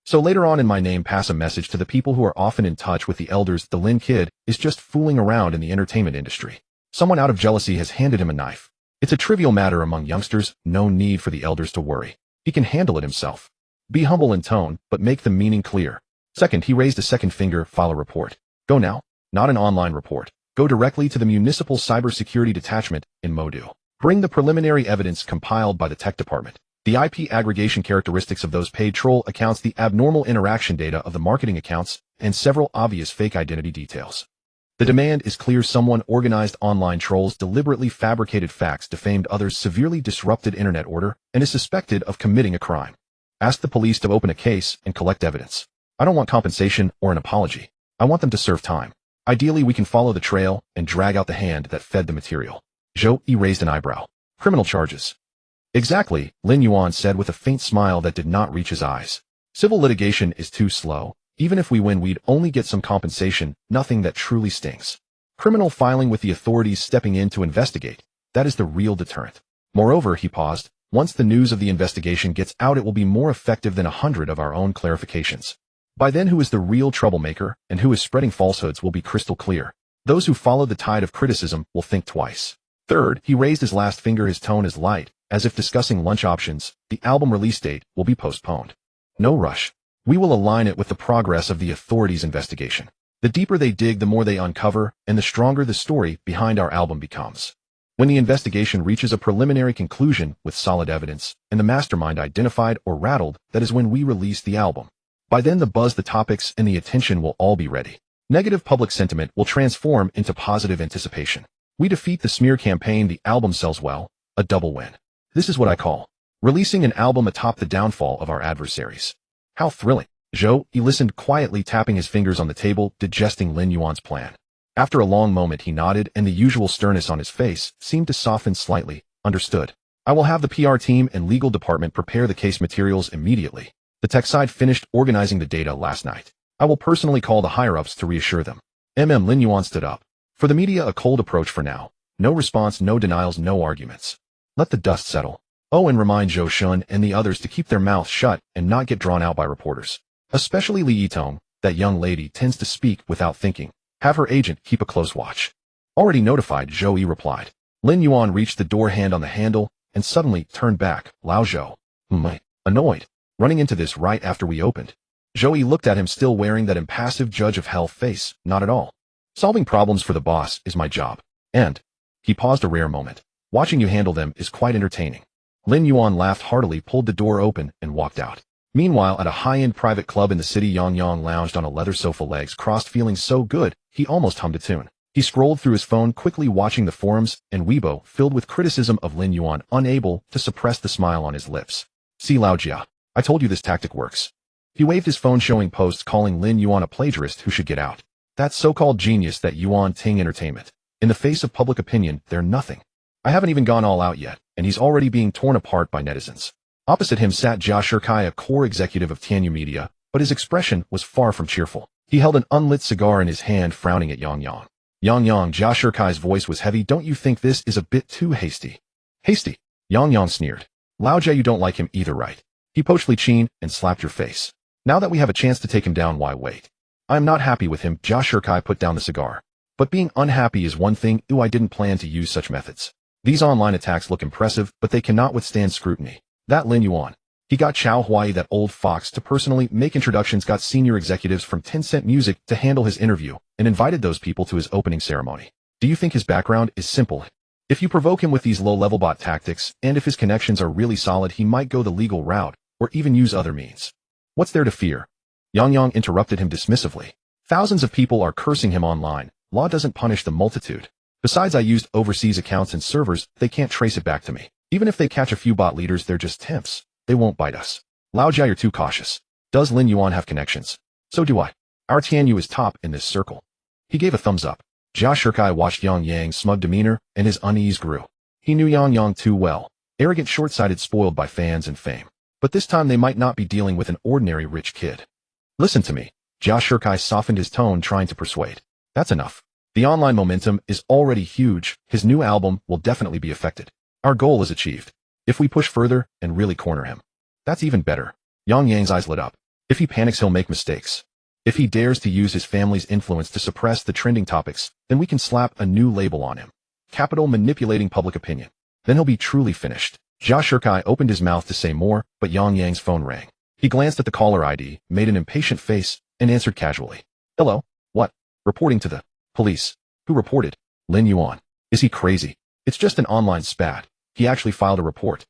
So later on in my name, pass a message to the people who are often in touch with the elders. The Lin kid is just fooling around in the entertainment industry. Someone out of jealousy has handed him a knife. It's a trivial matter among youngsters, no need for the elders to worry. He can handle it himself. Be humble in tone, but make the meaning clear. Second, he raised a second finger, file a report. Go now. Not an online report. Go directly to the Municipal Cybersecurity Detachment in Modu. Bring the preliminary evidence compiled by the tech department. The IP aggregation characteristics of those paid troll accounts, the abnormal interaction data of the marketing accounts, and several obvious fake identity details. The demand is clear. Someone organized online trolls, deliberately fabricated facts, defamed others, severely disrupted internet order, and is suspected of committing a crime. Ask the police to open a case and collect evidence. I don't want compensation or an apology. I want them to serve time. Ideally, we can follow the trail and drag out the hand that fed the material. Zhou Yi raised an eyebrow. Criminal charges. Exactly, Lin Yuan said with a faint smile that did not reach his eyes. Civil litigation is too slow. Even if we win, we'd only get some compensation, nothing that truly stings. Criminal filing with the authorities stepping in to investigate. That is the real deterrent. Moreover, he paused, once the news of the investigation gets out, it will be more effective than 100 of our own clarifications. By then, who is the real troublemaker and who is spreading falsehoods will be crystal clear. Those who follow the tide of criticism will think twice. Third, he raised his last finger. His tone is light, as if discussing lunch options. The album release date will be postponed. No rush. We will align it with the progress of the authorities' investigation. The deeper they dig, the more they uncover, and the stronger the story behind our album becomes. When the investigation reaches a preliminary conclusion with solid evidence, and the mastermind identified or rattled, that is when we release the album. By then, the buzz, the topics, and the attention will all be ready. Negative public sentiment will transform into positive anticipation. We defeat the smear campaign, the album sells well, a double win. This is what I call releasing an album atop the downfall of our adversaries. How thrilling. Zhou Yi listened quietly, tapping his fingers on the table, digesting Lin Yuan's plan. After a long moment, he nodded, and the usual sternness on his face seemed to soften slightly. Understood. I will have the PR team and legal department prepare the case materials immediately. The tech side finished organizing the data last night. I will personally call the higher-ups to reassure them. Lin Yuan stood up. For the media, a cold approach for now. No response, no denials, no arguments. Let the dust settle. Oh, and remind Zhou Shun and the others to keep their mouths shut and not get drawn out by reporters. Especially Li Yitong, that young lady tends to speak without thinking. Have her agent keep a close watch. Already notified, Zhou Yi replied. Lin Yuan reached the door, hand on the handle, and suddenly turned back. Lao Zhou. Annoyed. Running into this right after we opened. Zhou Yi looked at him, still wearing that impassive judge of hell face. Not at all. Solving problems for the boss is my job. And he paused a rare moment. Watching you handle them is quite entertaining. Lin Yuan laughed heartily, pulled the door open, and walked out. Meanwhile, at a high-end private club in the city, Yang Yang lounged on a leather sofa, legs crossed, feeling so good, he almost hummed a tune. He scrolled through his phone, quickly watching the forums and Weibo filled with criticism of Lin Yuan, unable to suppress the smile on his lips. See Lao Jia. I told you this tactic works. He waved his phone, showing posts calling Lin Yuan a plagiarist who should get out. That so-called genius, that Yuan Ting Entertainment. In the face of public opinion, they're nothing. I haven't even gone all out yet, and he's already being torn apart by netizens. Opposite him sat Jia Shirkai, a core executive of Tianyu Media, but his expression was far from cheerful. He held an unlit cigar in his hand, frowning at Yang Yang. Yang Yang, Jia Shirkai's voice was heavy. Don't you think this is a bit too hasty? Hasty? Yang Yang sneered. Lao Jia, you don't like him either, right? He poached Li Qin and slapped your face. Now that we have a chance to take him down, why wait? I am not happy with him. Jia Shirkai put down the cigar. But being unhappy is one thing. I didn't plan to use such methods. These online attacks look impressive, but they cannot withstand scrutiny. That Lin Yuan. He got Chow Huai, that old fox, to personally make introductions, got senior executives from Tencent Music to handle his interview, and invited those people to his opening ceremony. Do you think his background is simple? If you provoke him with these low-level bot tactics, and if his connections are really solid, he might go the legal route, or even use other means. What's there to fear? Yang Yang interrupted him dismissively. Thousands of people are cursing him online. Law doesn't punish the multitude. Besides, I used overseas accounts and servers. They can't trace it back to me. Even if they catch a few bot leaders, they're just temps. They won't bite us. Lao Jia, you're too cautious. Does Lin Yuan have connections? So do I. Our Tianyu is top in this circle. He gave a thumbs up. Jia Shirkai watched Yang Yang's smug demeanor, and his unease grew. He knew Yang Yang too well. Arrogant, short-sighted, spoiled by fans and fame. But this time they might not be dealing with an ordinary rich kid. Listen to me. Jia Shirkai softened his tone, trying to persuade. That's enough. The online momentum is already huge. His new album will definitely be affected. Our goal is achieved. If we push further and really corner him, that's even better. Yang Yang's eyes lit up. If he panics, he'll make mistakes. If he dares to use his family's influence to suppress the trending topics, then we can slap a new label on him. Capital manipulating public opinion. Then he'll be truly finished. Jia Shirkai opened his mouth to say more, but Yang Yang's phone rang. He glanced at the caller ID, made an impatient face, and answered casually. Hello? What? Reporting to the police. Who reported? Lin Yuan. Is he crazy? It's just an online spat. He actually filed a report.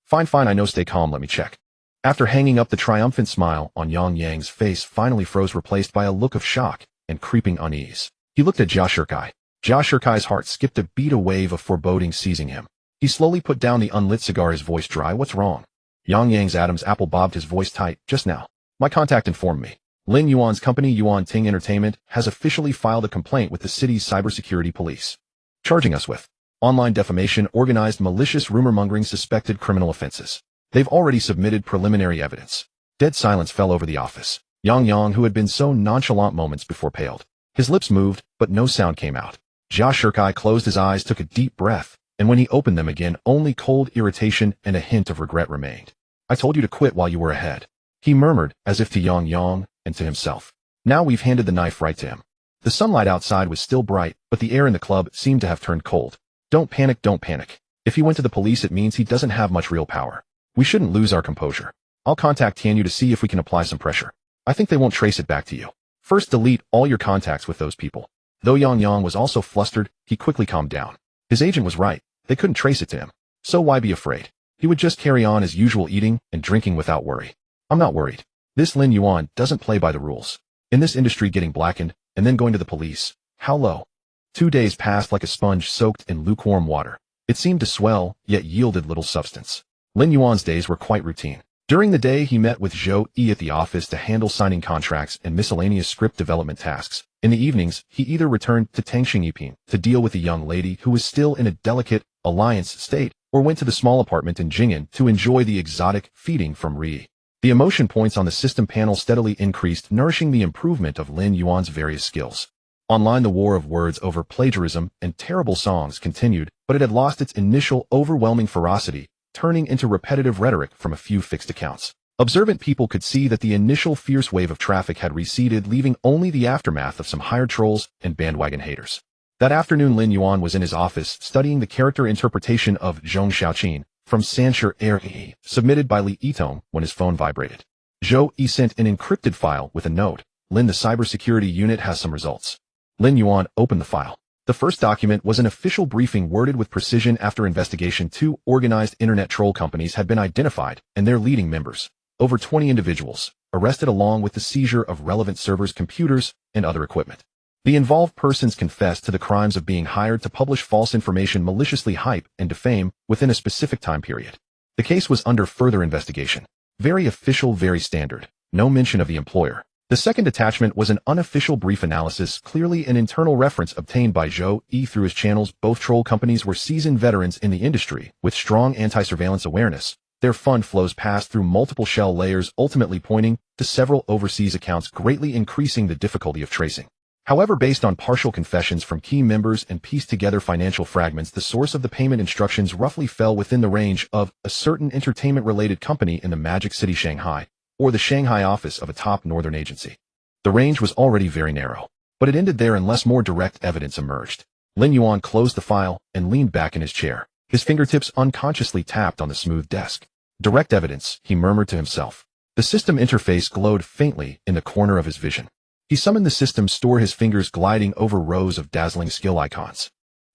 Fine, I know, stay calm, let me check. After hanging up, the triumphant smile on Yang Yang's face finally froze, replaced by a look of shock and creeping unease. He looked at Jia Shirkai. Jia Shirkai's heart skipped a beat, a wave of foreboding seizing him. He slowly put down the unlit cigar, his voice dry. What's wrong? Yang Yang's Adam's apple bobbed, his voice tight. Just now, my contact informed me. Lin Yuan's company, Yuan Ting Entertainment, has officially filed a complaint with the city's cybersecurity police, charging us with online defamation, organized malicious rumor-mongering, suspected criminal offenses. They've already submitted preliminary evidence. Dead silence fell over the office. Yang Yang, who had been so nonchalant moments before, paled. His lips moved, but no sound came out. Jia Shirkai closed his eyes, took a deep breath, and when he opened them again, only cold irritation and a hint of regret remained. I told you to quit while you were ahead, he murmured, as if to Yang Yang and to himself. Now we've handed the knife right to him. The sunlight outside was still bright, but the air in the club seemed to have turned cold. Don't panic, don't panic. If he went to the police, it means he doesn't have much real power. We shouldn't lose our composure. I'll contact Tianyu to see if we can apply some pressure. I think they won't trace it back to you. First, delete all your contacts with those people. Though Yang Yang was also flustered, he quickly calmed down. His agent was right. They couldn't trace it to him. So why be afraid? He would just carry on as usual, eating and drinking without worry. I'm not worried. This Lin Yuan doesn't play by the rules. In this industry, getting blackened and then going to the police. How low? 2 days passed like a sponge soaked in lukewarm water. It seemed to swell, yet yielded little substance. Lin Yuan's days were quite routine. During the day, he met with Zhou Yi at the office to handle signing contracts and miscellaneous script development tasks. In the evenings, he either returned to Tangxing Yiping to deal with a young lady who was still in a delicate alliance state, or went to the small apartment in Jing'an to enjoy the exotic feeding from Ri. The emotion points on the system panel steadily increased, nourishing the improvement of Lin Yuan's various skills. Online, the war of words over plagiarism and terrible songs continued, but it had lost its initial overwhelming ferocity, turning into repetitive rhetoric from a few fixed accounts. Observant people could see that the initial fierce wave of traffic had receded, leaving only the aftermath of some hired trolls and bandwagon haters. That afternoon, Lin Yuan was in his office studying the character interpretation of Zhong Xiaoqin from Sanshir Yi, submitted by Li Yitong, when his phone vibrated. Zhou Yi sent an encrypted file with a note. Lin, the cybersecurity unit has some results. Lin Yuan opened the file. The first document was an official briefing worded with precision after investigation. 2 organized internet troll companies had been identified, and their leading members, over 20 individuals, arrested along with the seizure of relevant servers, computers, and other equipment. The involved persons confessed to the crimes of being hired to publish false information, maliciously hype, and defame within a specific time period. The case was under further investigation. Very official, very standard. No mention of the employer. The second attachment was an unofficial brief analysis, clearly an internal reference obtained by Zhou E through his channels. Both troll companies were seasoned veterans in the industry, with strong anti-surveillance awareness. Their fund flows passed through multiple shell layers, ultimately pointing to several overseas accounts, greatly increasing the difficulty of tracing. However, based on partial confessions from key members and pieced together financial fragments, the source of the payment instructions roughly fell within the range of a certain entertainment-related company in the Magic City, Shanghai, or the Shanghai office of a top northern agency. The range was already very narrow, but it ended there unless more direct evidence emerged. Lin Yuan closed the file and leaned back in his chair. His fingertips unconsciously tapped on the smooth desk. Direct evidence, he murmured to himself. The system interface glowed faintly in the corner of his vision. He summoned the system store, his fingers gliding over rows of dazzling skill icons.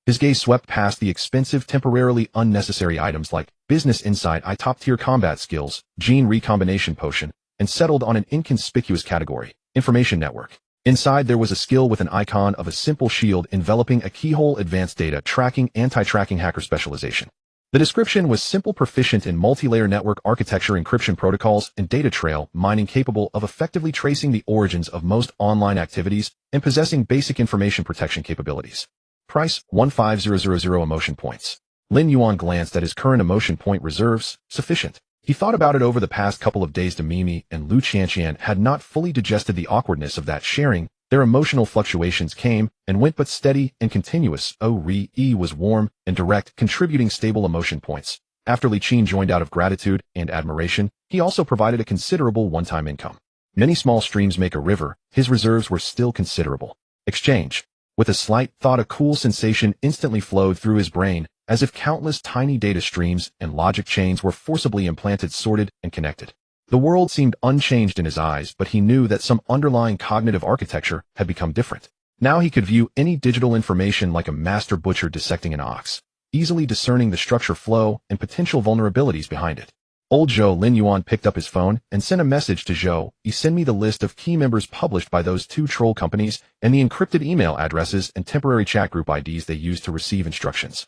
His gaze swept past the expensive, temporarily unnecessary items like Business Insight, top-tier combat skills, Gene Recombination Potion, and settled on an inconspicuous category, Information Network. Inside there was a skill with an icon of a simple shield enveloping a keyhole, Advanced Data Tracking, Anti-Tracking Hacker Specialization. The description was simple, proficient in multi-layer network architecture, encryption protocols, and data trail mining, capable of effectively tracing the origins of most online activities and possessing basic information protection capabilities. Price, 15,000 emotion points. Lin Yuan glanced at his current emotion point reserves. Sufficient. He thought about it over the past couple of days. Mimi and Lu Qianqian had not fully digested the awkwardness of that sharing. Their emotional fluctuations came and went, but steady and continuous. Ri was warm and direct, contributing stable emotion points. After Li Qin joined out of gratitude and admiration, he also provided a considerable one-time income. Many small streams make a river. His reserves were still considerable. Exchange. With a slight thought, a cool sensation instantly flowed through his brain, as if countless tiny data streams and logic chains were forcibly implanted, sorted, and connected. The world seemed unchanged in his eyes, but he knew that some underlying cognitive architecture had become different. Now he could view any digital information like a master butcher dissecting an ox, easily discerning the structure, flow, and potential vulnerabilities behind it. Old Zhou. Lin Yuan picked up his phone and sent a message to Zhou. Send me the list of key members published by those 2 troll companies and the encrypted email addresses and temporary chat group IDs they used to receive instructions.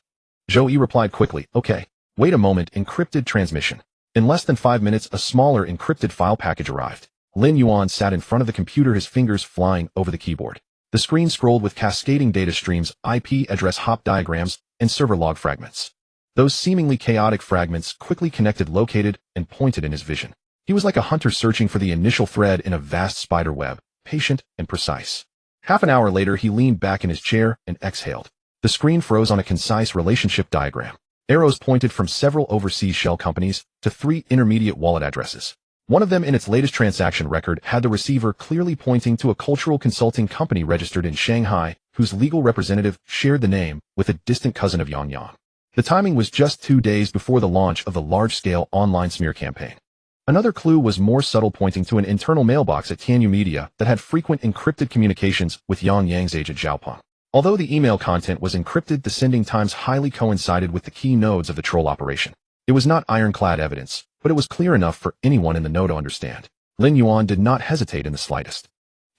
Zhou replied quickly. Okay. Wait a moment. Encrypted transmission. In less than 5 minutes, a smaller encrypted file package arrived. Lin Yuan sat in front of the computer, his fingers flying over the keyboard. The screen scrolled with cascading data streams, IP address hop diagrams, and server log fragments. Those seemingly chaotic fragments quickly connected, located, and pointed in his vision. He was like a hunter searching for the initial thread in a vast spider web, patient and precise. Half an hour later, he leaned back in his chair and exhaled. The screen froze on a concise relationship diagram. Arrows pointed from several overseas shell companies to 3 intermediate wallet addresses. One of them, in its latest transaction record, had the receiver clearly pointing to a cultural consulting company registered in Shanghai, whose legal representative shared the name with a distant cousin of Yang Yang. The timing was just 2 days before the launch of the large-scale online smear campaign. Another clue was more subtle, pointing to an internal mailbox at Tianyu Media that had frequent encrypted communications with Yang Yang's agent Zhaopeng. Although the email content was encrypted, the sending times highly coincided with the key nodes of the troll operation. It was not ironclad evidence, but it was clear enough for anyone in the know to understand. Lin Yuan did not hesitate in the slightest.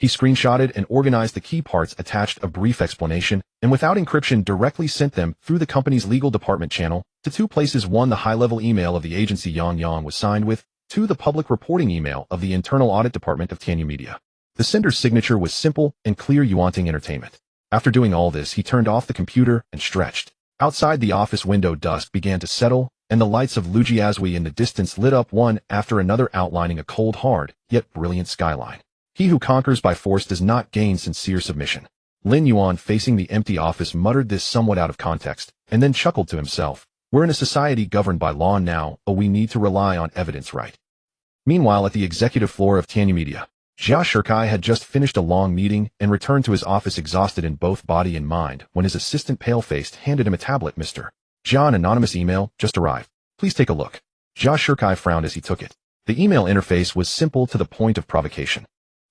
He screenshotted and organized the key parts, attached a brief explanation, and without encryption directly sent them through the company's legal department channel to 2 places. 1, the high-level email of the agency Yang Yang was signed with. 2, the public reporting email of the internal audit department of Tianyu Media. The sender's signature was simple and clear: Yuanting Entertainment. After doing all this, he turned off the computer and stretched. Outside the office window, dusk began to settle, and the lights of Lujiazui in the distance lit up one after another, outlining a cold, hard, yet brilliant skyline. He who conquers by force does not gain sincere submission. Lin Yuan, facing the empty office, muttered this somewhat out of context, and then chuckled to himself. We're in a society governed by law now, we need to rely on evidence, right? Meanwhile, at the executive floor of Tianyu Media, Jia Shirkai had just finished a long meeting and returned to his office exhausted in both body and mind when his assistant, pale-faced, handed him a tablet. Mr. Jia, an anonymous email just arrived. Please take a look. Jia Shirkai frowned as he took it. The email interface was simple to the point of provocation.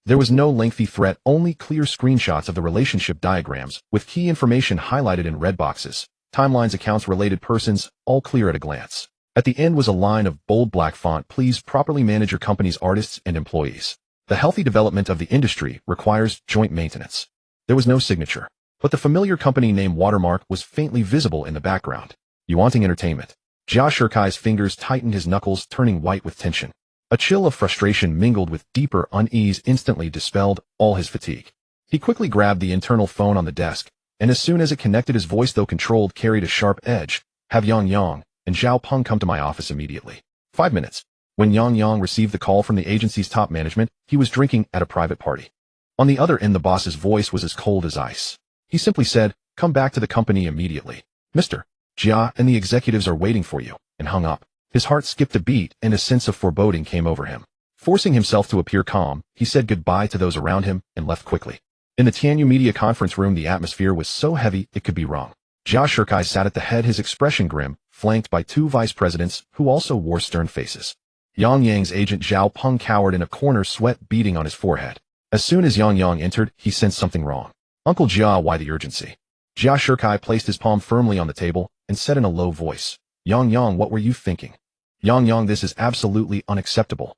There was no lengthy threat, only clear screenshots of the relationship diagrams, with key information highlighted in red boxes. Timelines, accounts, related persons, all clear at a glance. At the end was a line of bold black font: please properly manage your company's artists and employees. The healthy development of the industry requires joint maintenance. There was no signature, but the familiar company name watermark was faintly visible in the background. You wanting entertainment? Jia Shirkai's fingers tightened, his knuckles turning white with tension. A chill of frustration mingled with deeper unease instantly dispelled all his fatigue. He quickly grabbed the internal phone on the desk, and as soon as it connected, his voice, though controlled, carried a sharp edge. Have Yang Yang and Zhao Peng come to my office immediately. 5 minutes. When Yang Yang received the call from the agency's top management, he was drinking at a private party. On the other end, the boss's voice was as cold as ice. He simply said, come back to the company immediately. Mr. Jia and the executives are waiting for you, and hung up. His heart skipped a beat and a sense of foreboding came over him. Forcing himself to appear calm, he said goodbye to those around him and left quickly. In the Tianyu media conference room, the atmosphere was so heavy it could be wrong. Jia Shirkai sat at the head, his expression grim, flanked by 2 vice presidents who also wore stern faces. Yang Yang's agent Zhao Peng cowered in a corner, sweat beading on his forehead. As soon as Yang Yang entered, he sensed something wrong. Uncle Jia, why the urgency? Jia Shirkai placed his palm firmly on the table and said in a low voice, Yang Yang, what were you thinking? Yang Yang, this is absolutely unacceptable.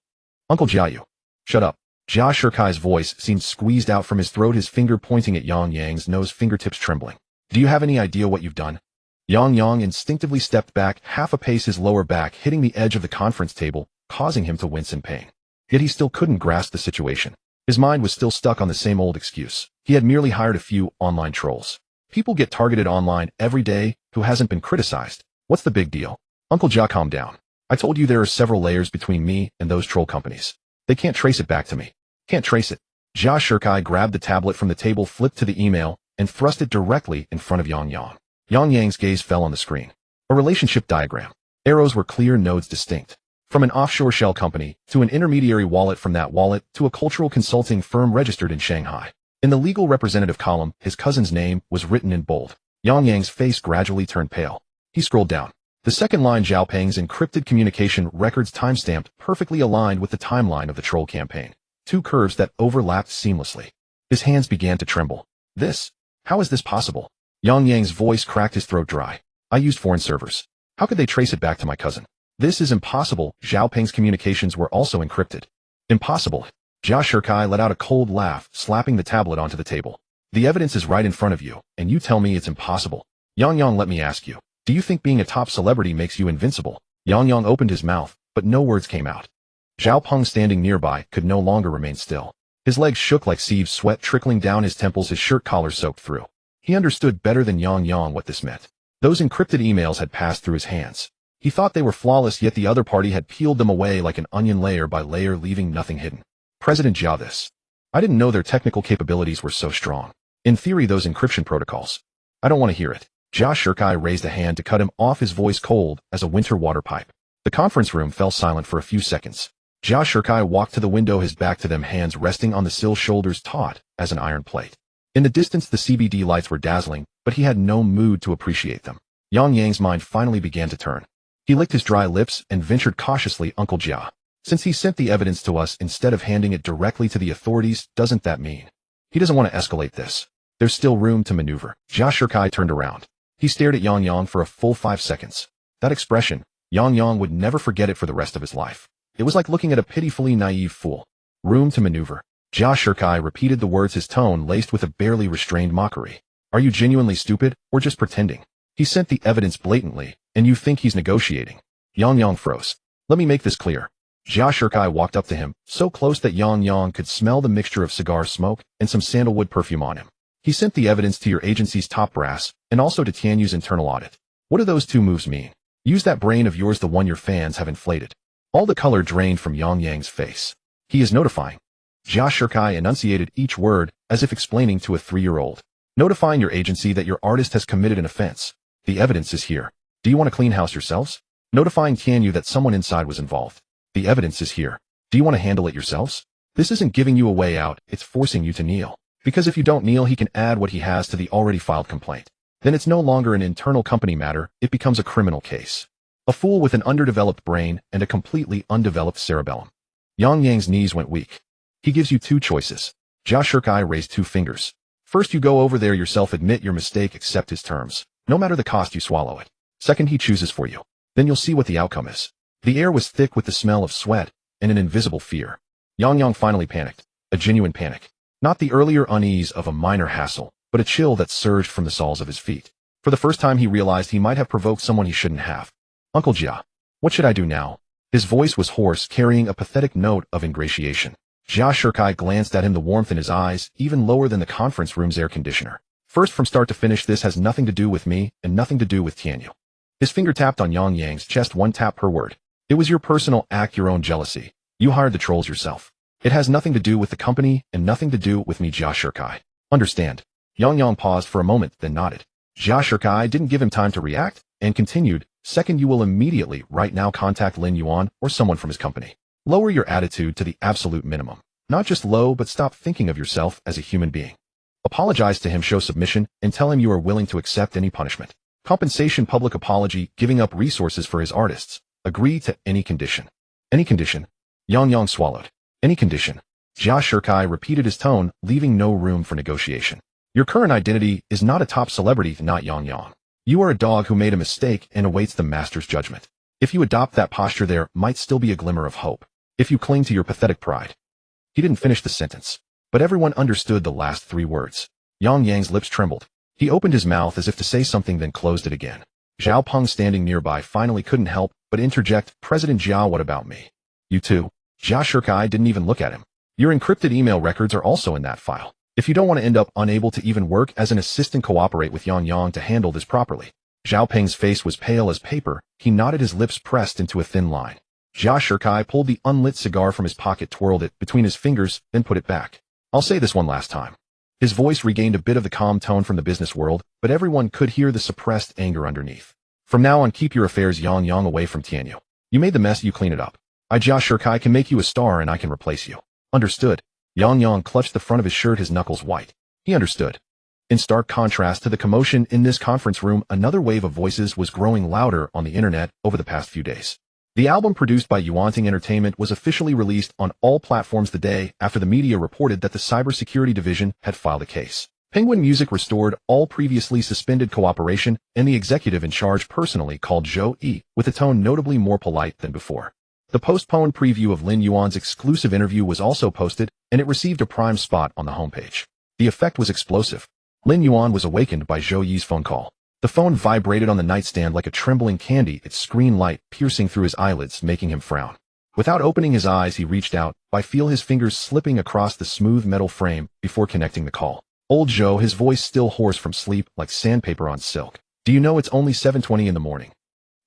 Uncle Jia, you. Shut up. Jia Shirkai's voice seemed squeezed out from his throat, his finger pointing at Yang Yang's nose, fingertips trembling. Do you have any idea what you've done? Yang Yang instinctively stepped back half a pace, his lower back hitting the edge of the conference table, causing him to wince in pain. Yet he still couldn't grasp the situation. His mind was still stuck on the same old excuse. He had merely hired a few online trolls. People get targeted online every day. Who hasn't been criticized? What's the big deal? Uncle Jia, calm down. I told you there are several layers between me and those troll companies. They can't trace it back to me. Can't trace it. Jia Shirkai grabbed the tablet from the table, flipped to the email, and thrust it directly in front of Yang Yang. Yang Yang's gaze fell on the screen. A relationship diagram. Arrows were clear, nodes distinct. From an offshore shell company, to an intermediary wallet, from that wallet, to a cultural consulting firm registered in Shanghai. In the legal representative column, his cousin's name was written in bold. Yang Yang's face gradually turned pale. He scrolled down. The second line, Zhao Peng's encrypted communication records, timestamped, perfectly aligned with the timeline of the troll campaign. 2 curves that overlapped seamlessly. His hands began to tremble. How is this possible? Yang Yang's voice cracked, his throat dry. I used foreign servers. How could they trace it back to my cousin? This is impossible. Zhao Peng's communications were also encrypted. Impossible. Jia Shirkai let out a cold laugh, slapping the tablet onto the table. The evidence is right in front of you, and you tell me it's impossible. Yang Yang, let me ask you. Do you think being a top celebrity makes you invincible? Yang Yang opened his mouth, but no words came out. Zhao Peng, standing nearby, could no longer remain still. His legs shook like sieves, sweat trickling down his temples, his shirt collar soaked through. He understood better than Yang Yang what this meant. Those encrypted emails had passed through his hands. He thought they were flawless, yet the other party had peeled them away like an onion, layer by layer, leaving nothing hidden. President Jia, I didn't know their technical capabilities were so strong. In theory, those encryption protocols. I don't want to hear it. Jia Shirkai raised a hand to cut him off, his voice cold as a winter water pipe. The conference room fell silent for a few seconds. Jia Shirkai walked to the window, his back to them, hands resting on the sill, shoulders taut as an iron plate. In the distance, the CBD lights were dazzling, but he had no mood to appreciate them. Yang Yang's mind finally began to turn. He licked his dry lips and ventured cautiously, Uncle Jia. Since he sent the evidence to us instead of handing it directly to the authorities, doesn't that mean he doesn't want to escalate this? There's still room to maneuver. Jia Shirkai turned around. He stared at Yang Yang for a full 5 seconds. That expression, Yang Yang would never forget it for the rest of his life. It was like looking at a pitifully naive fool. Room to maneuver. Jia Shirkai repeated the words, his tone laced with a barely restrained mockery. Are you genuinely stupid, or just pretending? He sent the evidence blatantly, and you think he's negotiating? Yang Yang froze. Let me make this clear. Jia Shirkai walked up to him, so close that Yang Yang could smell the mixture of cigar smoke and some sandalwood perfume on him. He sent the evidence to your agency's top brass, and also to Tianyu's internal audit. What do those 2 moves mean? Use that brain of yours, the one your fans have inflated. All the color drained from Yang Yang's face. He is notifying. Jia Shirkai enunciated each word as if explaining to a 3-year-old. Notifying your agency that your artist has committed an offense. The evidence is here. Do you want to clean house yourselves? Notifying Tianyu that someone inside was involved. The evidence is here. Do you want to handle it yourselves? This isn't giving you a way out, it's forcing you to kneel. Because if you don't kneel, he can add what he has to the already filed complaint. Then it's no longer an internal company matter, it becomes a criminal case. A fool with an underdeveloped brain and a completely undeveloped cerebellum. Yang Yang's knees went weak. He gives you two choices. Jia Shirkai raised two fingers. First, you go over there yourself, admit your mistake, accept his terms. No matter the cost, you swallow it. Second, he chooses for you. Then you'll see what the outcome is. The air was thick with the smell of sweat and an invisible fear. Yang Yang finally panicked. A genuine panic. Not the earlier unease of a minor hassle, but a chill that surged from the soles of his feet. For the first time, he realized he might have provoked someone he shouldn't have. Uncle Jia, what should I do now? His voice was hoarse, carrying a pathetic note of ingratiation. Jia Shirkai glanced at him, the warmth in his eyes, even lower than the conference room's air conditioner. First, from start to finish, this has nothing to do with me, and nothing to do with Tianyu. His finger tapped on Yang Yang's chest, one tap per word. It was your personal act, your own jealousy. You hired the trolls yourself. It has nothing to do with the company, and nothing to do with me, Jia Shirkai. Understand? Yang Yang paused for a moment, then nodded. Jia Shirkai didn't give him time to react, and continued, second, you will immediately, right now, contact Lin Yuan or someone from his company. Lower your attitude to the absolute minimum. Not just low, but stop thinking of yourself as a human being. Apologize to him, show submission, and tell him you are willing to accept any punishment. Compensation, public apology, giving up resources for his artists. Agree to any condition. Any condition? Yang Yang swallowed. Any condition. Jia Shirkai repeated his tone, leaving no room for negotiation. Your current identity is not a top celebrity, not Yang Yang. You are a dog who made a mistake and awaits the master's judgment. If you adopt that posture, there might still be a glimmer of hope. If you cling to your pathetic pride. He didn't finish the sentence, but everyone understood the last three words. Yang Yang's lips trembled. He opened his mouth as if to say something, then closed it again. Zhao Peng, standing nearby, finally couldn't help but interject, President Jia, what about me? You too? Jia Shirkai didn't even look at him. Your encrypted email records are also in that file. If you don't want to end up unable to even work as an assistant, cooperate with Yang Yang to handle this properly. Zhao Peng's face was pale as paper. He nodded, his lips pressed into a thin line. Jia Shirkai pulled the unlit cigar from his pocket, twirled it between his fingers, then put it back. I'll say this one last time. His voice regained a bit of the calm tone from the business world, but everyone could hear the suppressed anger underneath. From now on, keep your affairs, Yang Yang, away from Tianyu. You made the mess, you clean it up. I, Jia Shirkai, can make you a star, and I can replace you. Understood? Yang Yang clutched the front of his shirt, his knuckles white. He understood. In stark contrast to the commotion in this conference room, another wave of voices was growing louder on the internet over the past few days. The album produced by Yuanting Entertainment was officially released on all platforms the day after the media reported that the cybersecurity division had filed a case. Penguin Music restored all previously suspended cooperation, and the executive in charge personally called Zhou Yi, with a tone notably more polite than before. The postponed preview of Lin Yuan's exclusive interview was also posted, and it received a prime spot on the homepage. The effect was explosive. Lin Yuan was awakened by Zhou Yi's phone call. The phone vibrated on the nightstand like a trembling candy, its screen light piercing through his eyelids, making him frown. Without opening his eyes, he reached out, by feel his fingers slipping across the smooth metal frame before connecting the call. Old Zhou, his voice still hoarse from sleep, like sandpaper on silk. Do you know it's only 7:20 in the morning?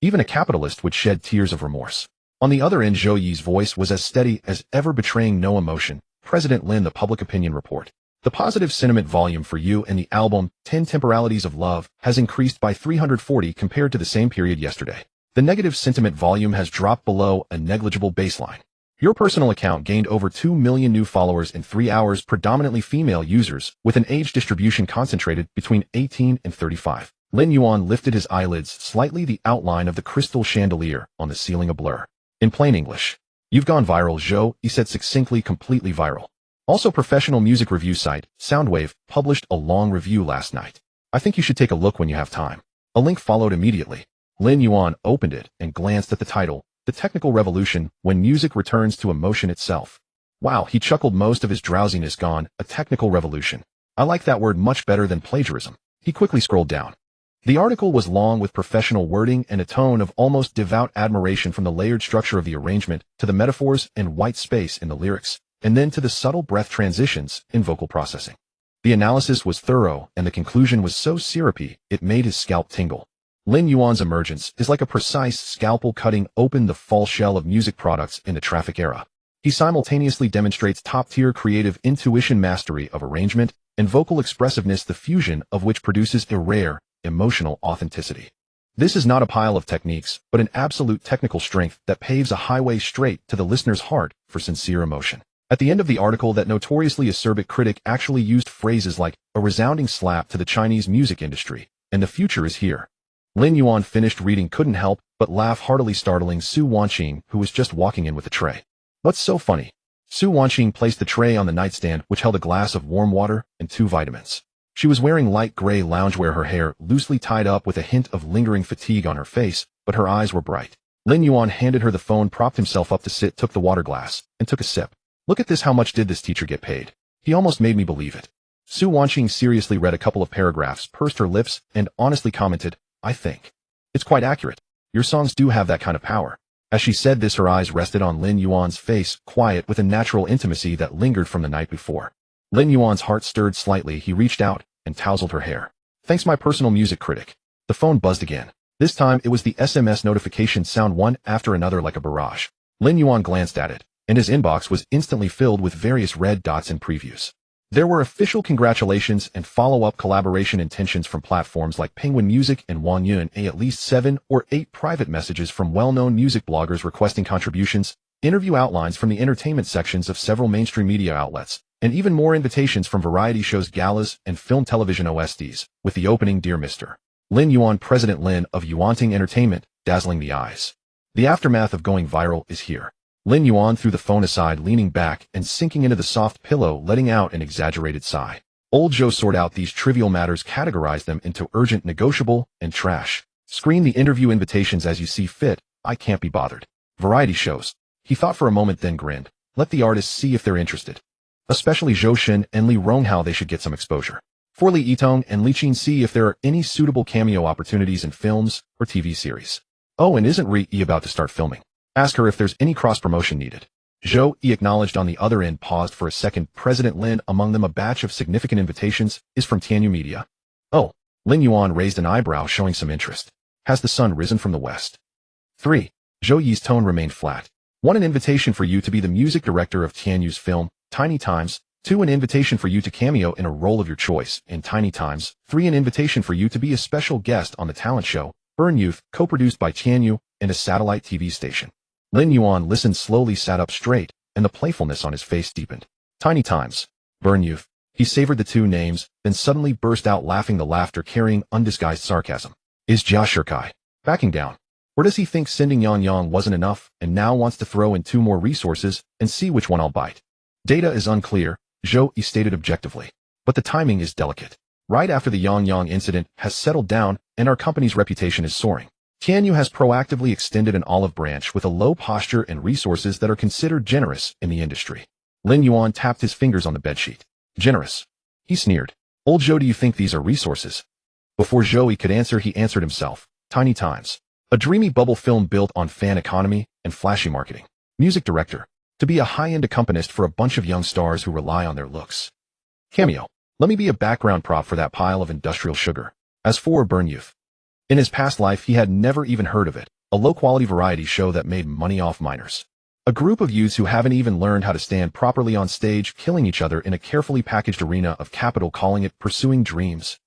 Even a capitalist would shed tears of remorse. On the other end, Zhou Yi's voice was as steady as ever, betraying no emotion. President Lin, the public opinion report. The positive sentiment volume for you and the album, 10 Temporalities of Love, has increased by 340 compared to the same period yesterday. The negative sentiment volume has dropped below a negligible baseline. Your personal account gained over 2 million new followers in 3 hours, predominantly female users, with an age distribution concentrated between 18 and 35. Lin Yuan lifted his eyelids slightly, the outline of the crystal chandelier on the ceiling a blur. In plain English, you've gone viral, Zhou, he said succinctly, completely viral. Also, professional music review site, Soundwave, published a long review last night. I think you should take a look when you have time. A link followed immediately. Lin Yuan opened it and glanced at the title, The Technical Revolution, When Music Returns to Emotion Itself. Wow, he chuckled, most of his drowsiness gone, a technical revolution. I like that word much better than plagiarism. He quickly scrolled down. The article was long, with professional wording and a tone of almost devout admiration, from the layered structure of the arrangement to the metaphors and white space in the lyrics, and then to the subtle breath transitions in vocal processing. The analysis was thorough, and the conclusion was so syrupy, it made his scalp tingle. Lin Yuan's emergence is like a precise scalpel cutting open the false shell of music products in the traffic era. He simultaneously demonstrates top-tier creative intuition, mastery of arrangement, and vocal expressiveness, the fusion of which produces a rare, emotional authenticity. This is not a pile of techniques, but an absolute technical strength that paves a highway straight to the listener's heart for sincere emotion. At the end of the article, that notoriously acerbic critic actually used phrases like a resounding slap to the Chinese music industry, and the future is here. Lin Yuan finished reading, couldn't help but laugh heartily, startling Su Wanqing, who was just walking in with a tray. What's so funny? Su Wanqing placed the tray on the nightstand, which held a glass of warm water and 2 vitamins. She was wearing light gray loungewear, her hair loosely tied up with a hint of lingering fatigue on her face, but her eyes were bright. Lin Yuan handed her the phone, propped himself up to sit, took the water glass, and took a sip. Look at this, how much did this teacher get paid? He almost made me believe it. Su Wanqing seriously read a couple of paragraphs, pursed her lips, and honestly commented, I think it's quite accurate. Your songs do have that kind of power. As she said this, her eyes rested on Lin Yuan's face, quiet with a natural intimacy that lingered from the night before. Lin Yuan's heart stirred slightly. He reached out and tousled her hair. Thanks, my personal music critic. The phone buzzed again. This time it was the SMS notification sound, one after another like a barrage. Lin Yuan glanced at it, and his inbox was instantly filled with various red dots and previews. There were official congratulations and follow-up collaboration intentions from platforms like Penguin Music and Wanyun, at least 7 or 8 private messages from well-known music bloggers requesting contributions, interview outlines from the entertainment sections of several mainstream media outlets, and even more invitations from variety shows, galas, and film television OSTs, with the opening Dear Mr. Lin Yuan, President Lin of Yuanting Entertainment, dazzling the eyes. The aftermath of going viral is here. Lin Yuan threw the phone aside, leaning back and sinking into the soft pillow, letting out an exaggerated sigh. Old Joe sorted out these trivial matters, categorized them into urgent, negotiable, and trash. Screen the interview invitations as you see fit. I can't be bothered. Variety shows. He thought for a moment, then grinned. Let the artists see if they're interested. Especially Zhou Shen and Li Ronghao, they should get some exposure. For Li Yitong and Li Qin, see if there are any suitable cameo opportunities in films or TV series. Oh, and isn't Ri Yi about to start filming? Ask her if there's any cross-promotion needed. Zhou Yi acknowledged. On the other end, paused for a second. President Lin, among them a batch of significant invitations, is from Tianyu Media. Oh. Lin Yuan raised an eyebrow, showing some interest. Has the sun risen from the west? 3. Zhou Yi's tone remained flat. 1. An invitation for you to be the music director of Tianyu's film, Tiny Times. 2. An invitation for you to cameo in a role of your choice in Tiny Times. 3. An invitation for you to be a special guest on the talent show, Burn Youth, co-produced by Tianyu and a satellite TV station. Lin Yuan listened slowly, sat up straight, and the playfulness on his face deepened. Tiny Times. Burn Youth. He savored the 2 names, then suddenly burst out laughing, the laughter carrying undisguised sarcasm. Is Jia Shirkai backing down? Or does he think sending Yang Yang wasn't enough, and now wants to throw in 2 more resources and see which one I'll bite? Data is unclear, Zhou Yi stated objectively. But the timing is delicate. Right after the Yang Yang incident has settled down and our company's reputation is soaring. Tianyu has proactively extended an olive branch with a low posture and resources that are considered generous in the industry. Lin Yuan tapped his fingers on the bedsheet. Generous? He sneered. Old Zhou, do you think these are resources? Before Zhou Yi could answer, he answered himself. Tiny Times. A dreamy bubble film built on fan economy and flashy marketing. Music director. To be a high-end accompanist for a bunch of young stars who rely on their looks. Cameo. Let me be a background prop for that pile of industrial sugar. As for Burn Youth. In his past life, he had never even heard of it, a low-quality variety show that made money off minors. A group of youths who haven't even learned how to stand properly on stage, killing each other in a carefully packaged arena of capital, calling it Pursuing Dreams.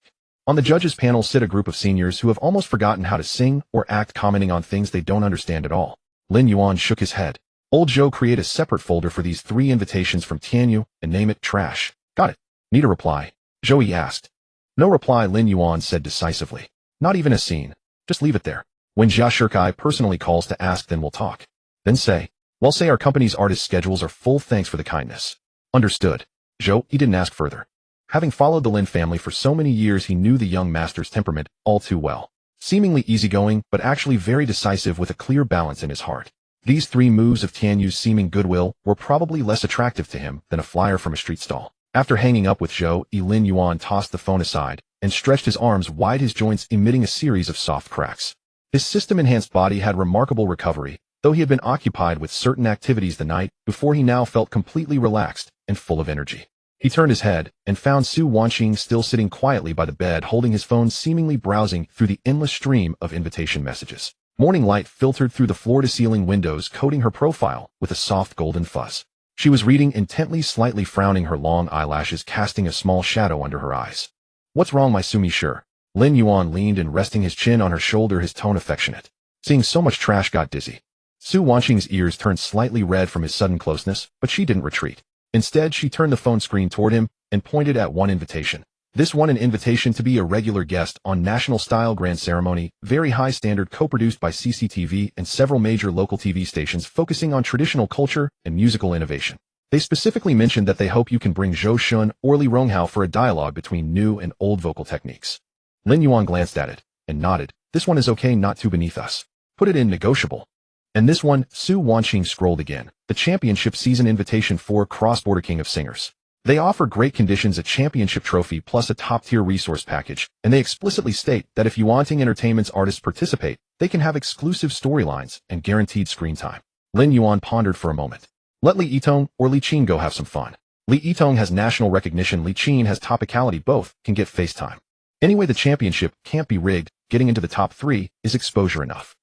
On the judges' panel sit a group of seniors who have almost forgotten how to sing or act, commenting on things they don't understand at all. Lin Yuan shook his head. Old Zhou, create a separate folder for these 3 invitations from Tianyu and name it Trash. Got it. Need a reply? Zhou Yi asked. No reply, Lin Yuan said decisively. Not even a scene. Just leave it there. When Jia Shirkai personally calls to ask, then we'll talk. Then say, well, say our company's artist schedules are full, thanks for the kindness. Understood. Zhou Yi didn't ask further. Having followed the Lin family for so many years, he knew the young master's temperament all too well. Seemingly easygoing, but actually very decisive, with a clear balance in his heart. These 3 moves of Tianyu's seeming goodwill were probably less attractive to him than a flyer from a street stall. After hanging up with Zhou Yi, Lin Yuan tossed the phone aside and stretched his arms wide, his joints emitting a series of soft cracks. His system-enhanced body had remarkable recovery, though he had been occupied with certain activities the night before. He now felt completely relaxed and full of energy. He turned his head and found Su Wanqing still sitting quietly by the bed, holding his phone, seemingly browsing through the endless stream of invitation messages. Morning light filtered through the floor-to-ceiling windows, coating her profile with a soft golden fuzz. She was reading intently, slightly frowning, her long eyelashes casting a small shadow under her eyes. What's wrong, my Sumi? Sure. Lin Yuan leaned and resting his chin on her shoulder, his tone affectionate. Seeing so much trash got dizzy. Su Wanqing's ears turned slightly red from his sudden closeness, but she didn't retreat. Instead, she turned the phone screen toward him and pointed at 1 invitation. This one, an invitation to be a regular guest on National Style Grand Ceremony, very high standard, co-produced by CCTV and several major local TV stations, focusing on traditional culture and musical innovation. They specifically mentioned that they hope you can bring Zhou Shun or Li Ronghao for a dialogue between new and old vocal techniques. Lin Yuan glanced at it and nodded. This one is okay, not too beneath us. Put it in negotiable. And this one, Su Wanqing scrolled again. The championship season invitation for Cross-Border King of Singers. They offer great conditions, a championship trophy plus a top-tier resource package, and they explicitly state that if Yuanting Entertainment's artists participate, they can have exclusive storylines and guaranteed screen time. Lin Yuan pondered for a moment. Let Li Yitong or Li Qin go have some fun. Li Yitong has national recognition, Li Qin has topicality, both can get face time. Anyway, the championship can't be rigged, getting into the top 3 is exposure enough.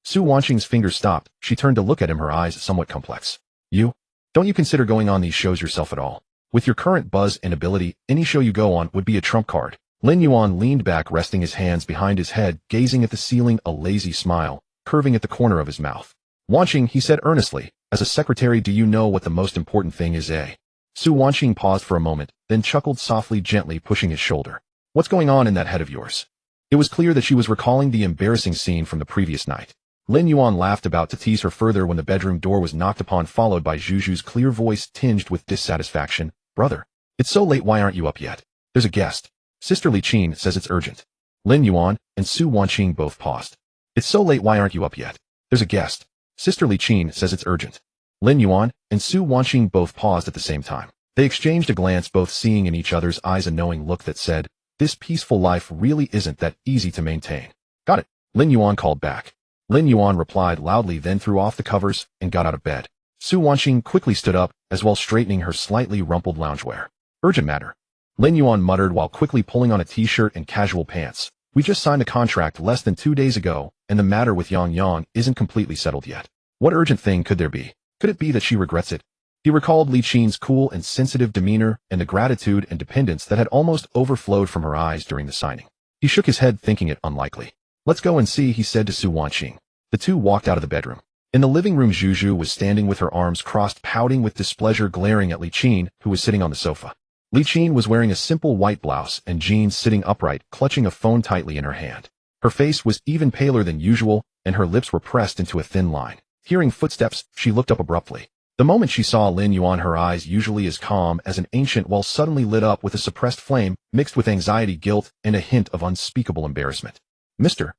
Su Wanqing's fingers stopped, she turned to look at him, her eyes somewhat complex. Don't you consider going on these shows yourself at all? With your current buzz and ability, any show you go on would be a trump card. Lin Yuan leaned back, resting his hands behind his head, gazing at the ceiling, a lazy smile curving at the corner of his mouth. Wanqing, he said earnestly, as a secretary, do you know what the most important thing is, eh? Su Wanqing paused for a moment, then chuckled softly, gently pushing his shoulder. What's going on in that head of yours? It was clear that she was recalling the embarrassing scene from the previous night. Lin Yuan laughed, about to tease her further when the bedroom door was knocked upon, followed by Zhuzhu's clear voice tinged with dissatisfaction. Brother, it's so late, why aren't you up yet? There's a guest. Sister Li Qin says it's urgent. Lin Yuan and Su Wanqing both paused. It's so late, why aren't you up yet? There's a guest. Sister Li Qin says it's urgent. Lin Yuan and Su Wanqing both paused at the same time. They exchanged a glance, both seeing in each other's eyes a knowing look that said, this peaceful life really isn't that easy to maintain. Got it, Lin Yuan called back. Lin Yuan replied loudly, then threw off the covers and got out of bed. Su Wanqing quickly stood up, as well straightening her slightly rumpled loungewear. Urgent matter. Lin Yuan muttered while quickly pulling on a t-shirt and casual pants. We just signed a contract less than 2 days ago, and the matter with Yang Yang isn't completely settled yet. What urgent thing could there be? Could it be that she regrets it? He recalled Li Qin's cool and sensitive demeanor and the gratitude and dependence that had almost overflowed from her eyes during the signing. He shook his head, thinking it unlikely. Let's go and see, he said to Su Wanqing. The two walked out of the bedroom. In the living room, Zhuzhu was standing with her arms crossed, pouting with displeasure, glaring at Li Qin, who was sitting on the sofa. Li Qin was wearing a simple white blouse and jeans, sitting upright, clutching a phone tightly in her hand. Her face was even paler than usual, and her lips were pressed into a thin line. Hearing footsteps, she looked up abruptly. The moment she saw Lin Yuan, her eyes, usually as calm as an ancient well, suddenly lit up with a suppressed flame, mixed with anxiety, guilt, and a hint of unspeakable embarrassment. Mr.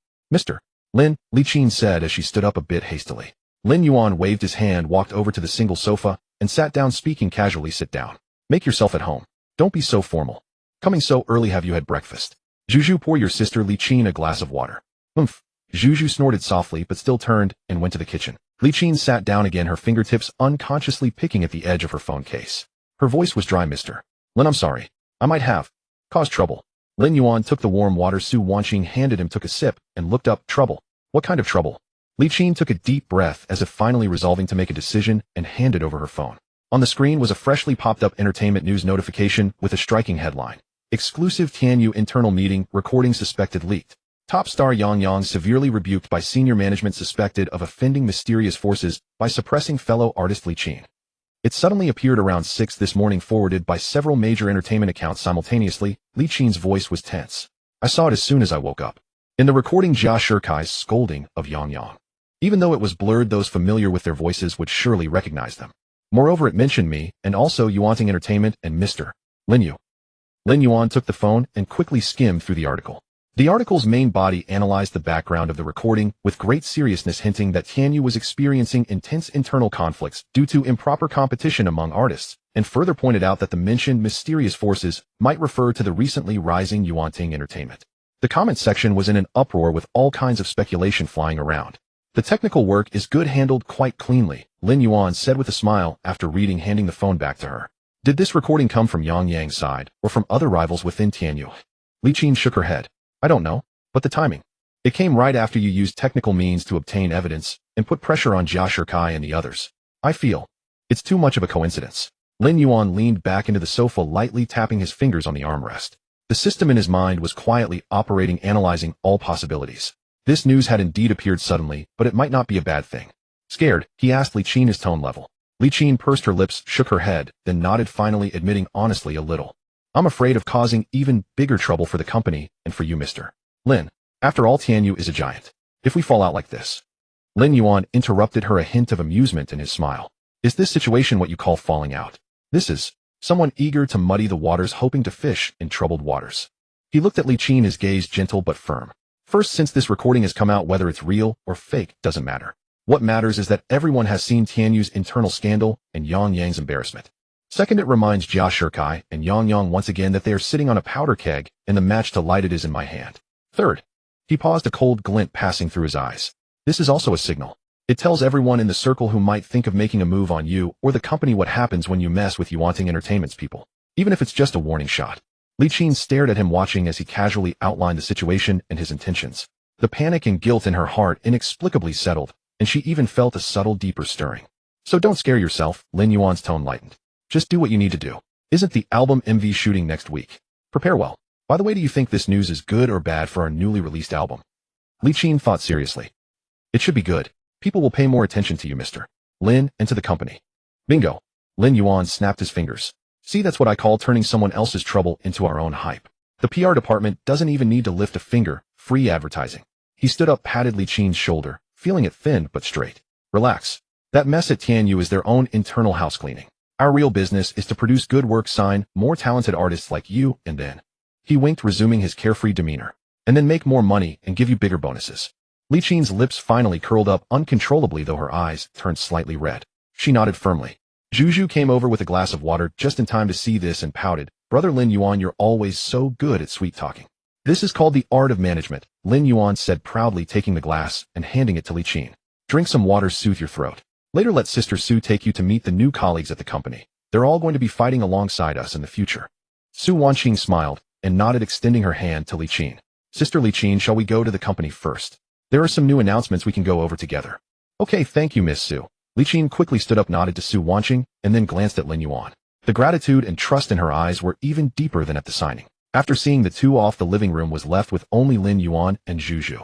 Lin, Li Qin said as she stood up a bit hastily. Lin Yuan waved his hand, walked over to the single sofa, and sat down, speaking casually. Sit down. Make yourself at home. Don't be so formal. Coming so early, have you had breakfast? Zhuzhu, pour your sister Li Qin a glass of water. Zhuzhu snorted softly but still turned and went to the kitchen. Li Qin sat down again, her fingertips unconsciously picking at the edge of her phone case. Her voice was dry. Mr. Lin, I'm sorry. I might have caused trouble. Lin Yuan took the warm water Su Wanqing handed him, took a sip, and looked up. Trouble? What kind of trouble? Li Qin took a deep breath, as if finally resolving to make a decision, and handed over her phone. On the screen was a freshly popped up entertainment news notification with a striking headline. Exclusive Tianyu internal meeting, recording suspected leaked. Top star Yang Yang severely rebuked by senior management, suspected of offending mysterious forces by suppressing fellow artist Li Qin. It suddenly appeared around 6 this morning, forwarded by several major entertainment accounts simultaneously. Li Qin's voice was tense. I saw it as soon as I woke up. In the recording, Jia Shirkai's scolding of Yang Yang. Even though it was blurred, those familiar with their voices would surely recognize them. Moreover, it mentioned me, and also Yuanting Entertainment and Mr. Lin Yu. Lin Yuan took the phone and quickly skimmed through the article. The article's main body analyzed the background of the recording with great seriousness, hinting that Tianyu was experiencing intense internal conflicts due to improper competition among artists, and further pointed out that the mentioned mysterious forces might refer to the recently rising Yuanting Entertainment. The comment section was in an uproar, with all kinds of speculation flying around. The technical work is good, handled quite cleanly, Lin Yuan said with a smile after reading, handing the phone back to her. Did this recording come from Yang Yang's side, or from other rivals within Tianyu? Li Qin shook her head. I don't know, but the timing. It came right after you used technical means to obtain evidence and put pressure on Jia Shirkai and the others. I feel it's too much of a coincidence. Lin Yuan leaned back into the sofa, lightly tapping his fingers on the armrest. The system in his mind was quietly operating, analyzing all possibilities. This news had indeed appeared suddenly, but it might not be a bad thing. Scared, he asked Li Qin, his tone level. Li Qin pursed her lips, shook her head, then nodded, finally admitting honestly a little. I'm afraid of causing even bigger trouble for the company and for you, Mr. Lin. After all, Tianyu is a giant. If we fall out like this. Lin Yuan interrupted her, a hint of amusement in his smile. Is this situation what you call falling out? This is someone eager to muddy the waters, hoping to fish in troubled waters. He looked at Li Qin, his gaze gentle but firm. First, since this recording has come out, whether it's real or fake doesn't matter. What matters is that everyone has seen Tianyu's internal scandal and Yang Yang's embarrassment. Second, it reminds Jia Shikai and Yang Yang once again that they are sitting on a powder keg and the match to light it is in my hand. Third, he paused, a cold glint passing through his eyes. This is also a signal. It tells everyone in the circle who might think of making a move on you or the company what happens when you mess with Yuanting Entertainment's people, even if it's just a warning shot. Li Qin stared at him, watching as he casually outlined the situation and his intentions. The panic and guilt in her heart inexplicably settled, and she even felt a subtle, deeper stirring. So don't scare yourself, Lin Yuan's tone lightened. Just do what you need to do. Isn't the album MV shooting next week? Prepare well. By the way, do you think this news is good or bad for our newly released album? Li Qin thought seriously. It should be good. People will pay more attention to you, Mr. Lin, and to the company. Bingo. Lin Yuan snapped his fingers. See, that's what I call turning someone else's trouble into our own hype. The PR department doesn't even need to lift a finger. Free advertising. He stood up, patted Li Qin's shoulder, feeling it thin but straight. Relax. That mess at Tianyu is their own internal house cleaning. Our real business is to produce good work, sign more talented artists like you, and then. He winked, resuming his carefree demeanor. And then make more money and give you bigger bonuses. Li Qin's lips finally curled up uncontrollably, though her eyes turned slightly red. She nodded firmly. Juju came over with a glass of water just in time to see this and pouted. Brother Lin Yuan, you're always so good at sweet talking. This is called the art of management, Lin Yuan said proudly, taking the glass and handing it to Li Qin. Drink some water, soothe your throat. Later let Sister Su take you to meet the new colleagues at the company. They're all going to be fighting alongside us in the future. Su Wanqing smiled and nodded, extending her hand to Li Qin. Sister Li Qin, shall we go to the company first? There are some new announcements we can go over together. Okay, thank you, Miss Su. Li Qin quickly stood up, nodded to Su Wanqing, and then glanced at Lin Yuan. The gratitude and trust in her eyes were even deeper than at the signing. After seeing the two off, the living room was left with only Lin Yuan and Juju.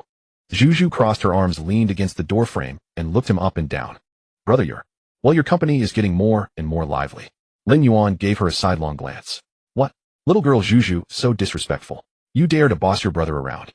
Juju crossed her arms, leaned against the doorframe, and looked him up and down. Brother, your company is getting more and more lively. Lin Yuan gave her a sidelong glance. What? Little girl Juju, so disrespectful. You dare to boss your brother around?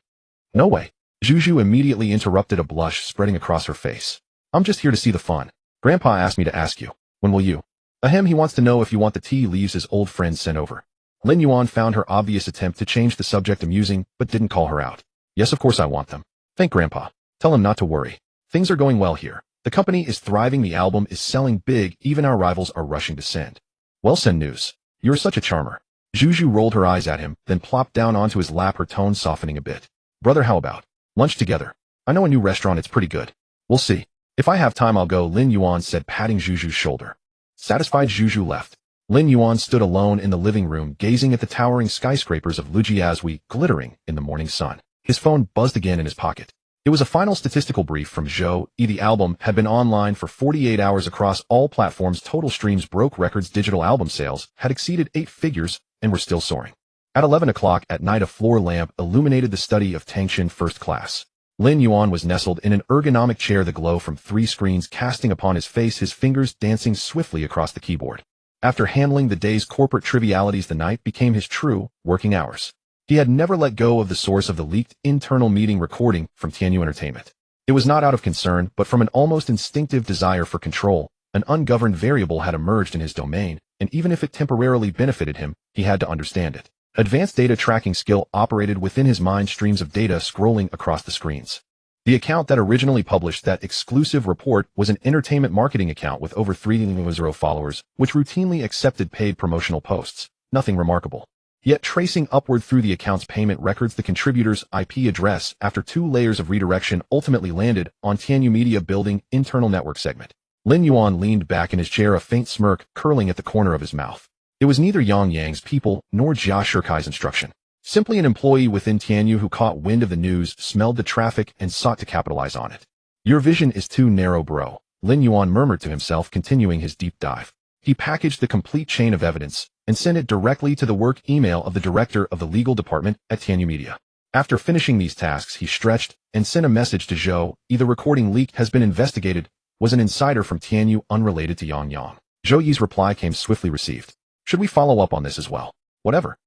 No way. Juju immediately interrupted, a blush spreading across her face. I'm just here to see the fun. Grandpa asked me to ask you. When will you? Ahem, he wants to know if you want the tea leaves his old friend sent over. Lin Yuan found her obvious attempt to change the subject amusing, but didn't call her out. Yes, of course I want them. Thank Grandpa. Tell him not to worry. Things are going well here. The company is thriving, the album is selling big, even our rivals are rushing to send. Well, send news. You're such a charmer. Juju rolled her eyes at him, then plopped down onto his lap, her tone softening a bit. Brother, how about lunch together? I know a new restaurant, it's pretty good. We'll see. If I have time, I'll go, Lin Yuan said, patting Juju's shoulder. Satisfied, Juju left. Lin Yuan stood alone in the living room, gazing at the towering skyscrapers of Lujiazui glittering in the morning sun. His phone buzzed again in his pocket. It was a final statistical brief from Zhou Yi. The album had been online for 48 hours across all platforms. Total streams broke records. Digital album sales had exceeded 8 figures and were still soaring. At 11 o'clock at night, a floor lamp illuminated the study of Tangxin First Class. Lin Yuan was nestled in an ergonomic chair, the glow from 3 screens casting upon his face, his fingers dancing swiftly across the keyboard. After handling the day's corporate trivialities, the night became his true working hours. He had never let go of the source of the leaked internal meeting recording from Tianyu Entertainment. It was not out of concern, but from an almost instinctive desire for control. An ungoverned variable had emerged in his domain, and even if it temporarily benefited him, he had to understand it. Advanced data tracking skill operated within his mind, streams of data scrolling across the screens. The account that originally published that exclusive report was an entertainment marketing account with over 3,000 followers, which routinely accepted paid promotional posts. Nothing remarkable. Yet tracing upward through the account's payment records, the contributor's IP address, after 2 layers of redirection, ultimately landed on Tianyu Media Building internal network segment. Lin Yuan leaned back in his chair, a faint smirk curling at the corner of his mouth. It was neither Yang Yang's people nor Jia Shikai's instruction. Simply an employee within Tianyu who caught wind of the news, smelled the traffic, and sought to capitalize on it. Your vision is too narrow, bro, Lin Yuan murmured to himself, continuing his deep dive. He packaged the complete chain of evidence and sent it directly to the work email of the director of the legal department at Tianyu Media. After finishing these tasks, he stretched and sent a message to Zhou Yi. The recording leak has been investigated, was an insider from Tianyu unrelated to Yang Yang. Zhou Yi's reply came swiftly received. Should we follow up on this as well? Whatever.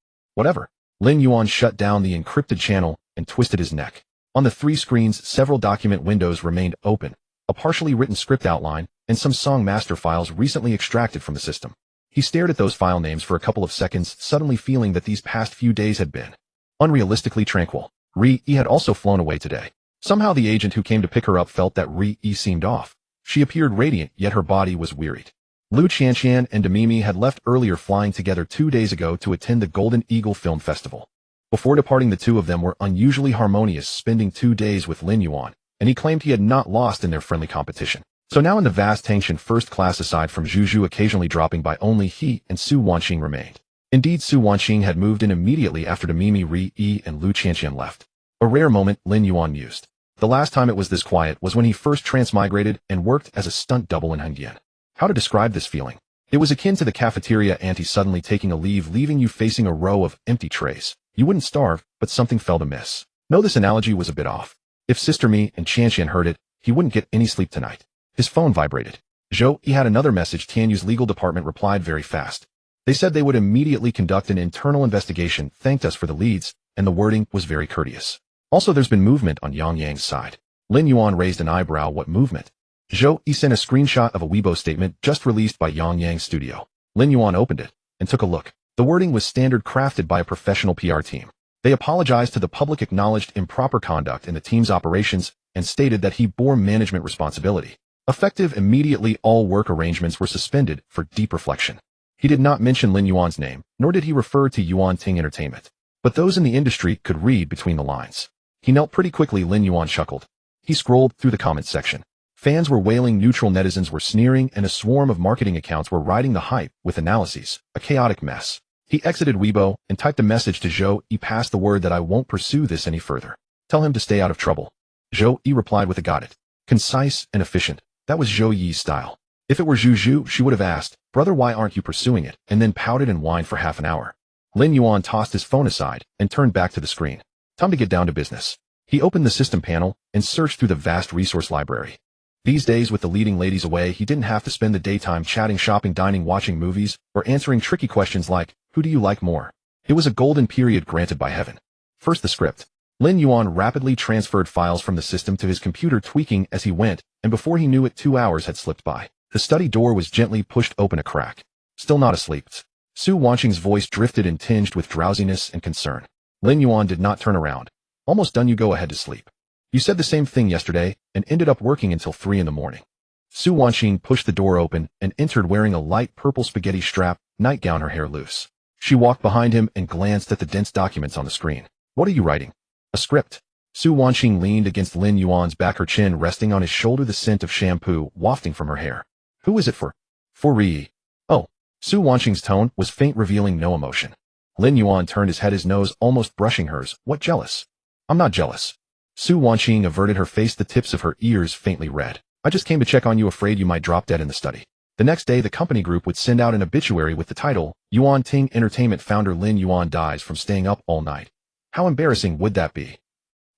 Lin Yuan shut down the encrypted channel and twisted his neck. On the 3 screens, several document windows remained open. A partially written script outline, and some song master files recently extracted from the system. He stared at those file names for a couple of seconds, suddenly feeling that these past few days had been unrealistically tranquil. Ri-E had also flown away today. Somehow the agent who came to pick her up felt that Ri-E seemed off. She appeared radiant, yet her body was wearied. Liu Qianqian and Demimi had left earlier, flying together 2 days ago to attend the Golden Eagle Film Festival. Before departing, the two of them were unusually harmonious, spending 2 days with Lin Yuan, and he claimed he had not lost in their friendly competition. So now in the vast Tangshan first class, aside from Zhu occasionally dropping by, only he and Su Wanqing remained. Indeed, Su Wanqing had moved in immediately after Demimi, Ri-E, and Liu Qianqian left. A rare moment, Lin Yuan mused. The last time it was this quiet was when he first transmigrated and worked as a stunt double in Hengdian. How to describe this feeling? It was akin to the cafeteria auntie suddenly taking a leave, leaving you facing a row of empty trays. You wouldn't starve, but something felt amiss. No, this analogy was a bit off. If Sister Mi and Qianqian heard it, he wouldn't get any sleep tonight. His phone vibrated. He had another message. Tianyu's legal department replied very fast. They said they would immediately conduct an internal investigation, thanked us for the leads, and the wording was very courteous. Also, there's been movement on Yang Yang's side. Lin Yuan raised an eyebrow. What movement? He sent a screenshot of a Weibo statement just released by Yang Yang's studio. Lin Yuan opened it and took a look. The wording was standard, crafted by a professional PR team. They apologized to the public, acknowledged improper conduct in the team's operations, and stated that he bore management responsibility. Effective immediately, all work arrangements were suspended for deep reflection. He did not mention Lin Yuan's name, nor did he refer to Yuan Ting Entertainment. But those in the industry could read between the lines. He knelt pretty quickly. Lin Yuan chuckled. He scrolled through the comments section. Fans were wailing, neutral netizens were sneering, and a swarm of marketing accounts were riding the hype with analyses. A chaotic mess. He exited Weibo and typed a message to He passed the word that I won't pursue this any further. Tell him to stay out of trouble. He replied with a got it. Concise and efficient. That was Zhou Yi's style. If it were Zhu, she would have asked, brother, why aren't you pursuing it, and then pouted and whined for half an hour. Lin Yuan tossed his phone aside and turned back to the screen. Time to get down to business. He opened the system panel and searched through the vast resource library. These days, with the leading ladies away, he didn't have to spend the daytime chatting, shopping, dining, watching movies, or answering tricky questions like, who do you like more? It was a golden period granted by heaven. First, the script. Lin Yuan rapidly transferred files from the system to his computer, tweaking as he went, and before he knew it, 2 hours had slipped by. The study door was gently pushed open a crack. Still not asleep. Su Wanqing's voice drifted and tinged with drowsiness and concern. Lin Yuan did not turn around. Almost done, you go ahead to sleep. You said the same thing yesterday, and ended up working until 3 in the morning. Su Wanqing pushed the door open and entered wearing a light purple spaghetti strap nightgown, her hair loose. She walked behind him and glanced at the dense documents on the screen. What are you writing? A script. Su Wanqing leaned against Lin Yuan's back, her chin resting on his shoulder, the scent of shampoo wafting from her hair. Who is it for? For Ri. Oh. Su Wanqing's tone was faint, revealing no emotion. Lin Yuan turned his head, his nose almost brushing hers. What, jealous? I'm not jealous. Su Wanqing averted her face, the tips of her ears faintly red. I just came to check on you, afraid you might drop dead in the study. The next day, the company group would send out an obituary with the title, Yuan Ting Entertainment founder Lin Yuan dies from staying up all night. How embarrassing would that be?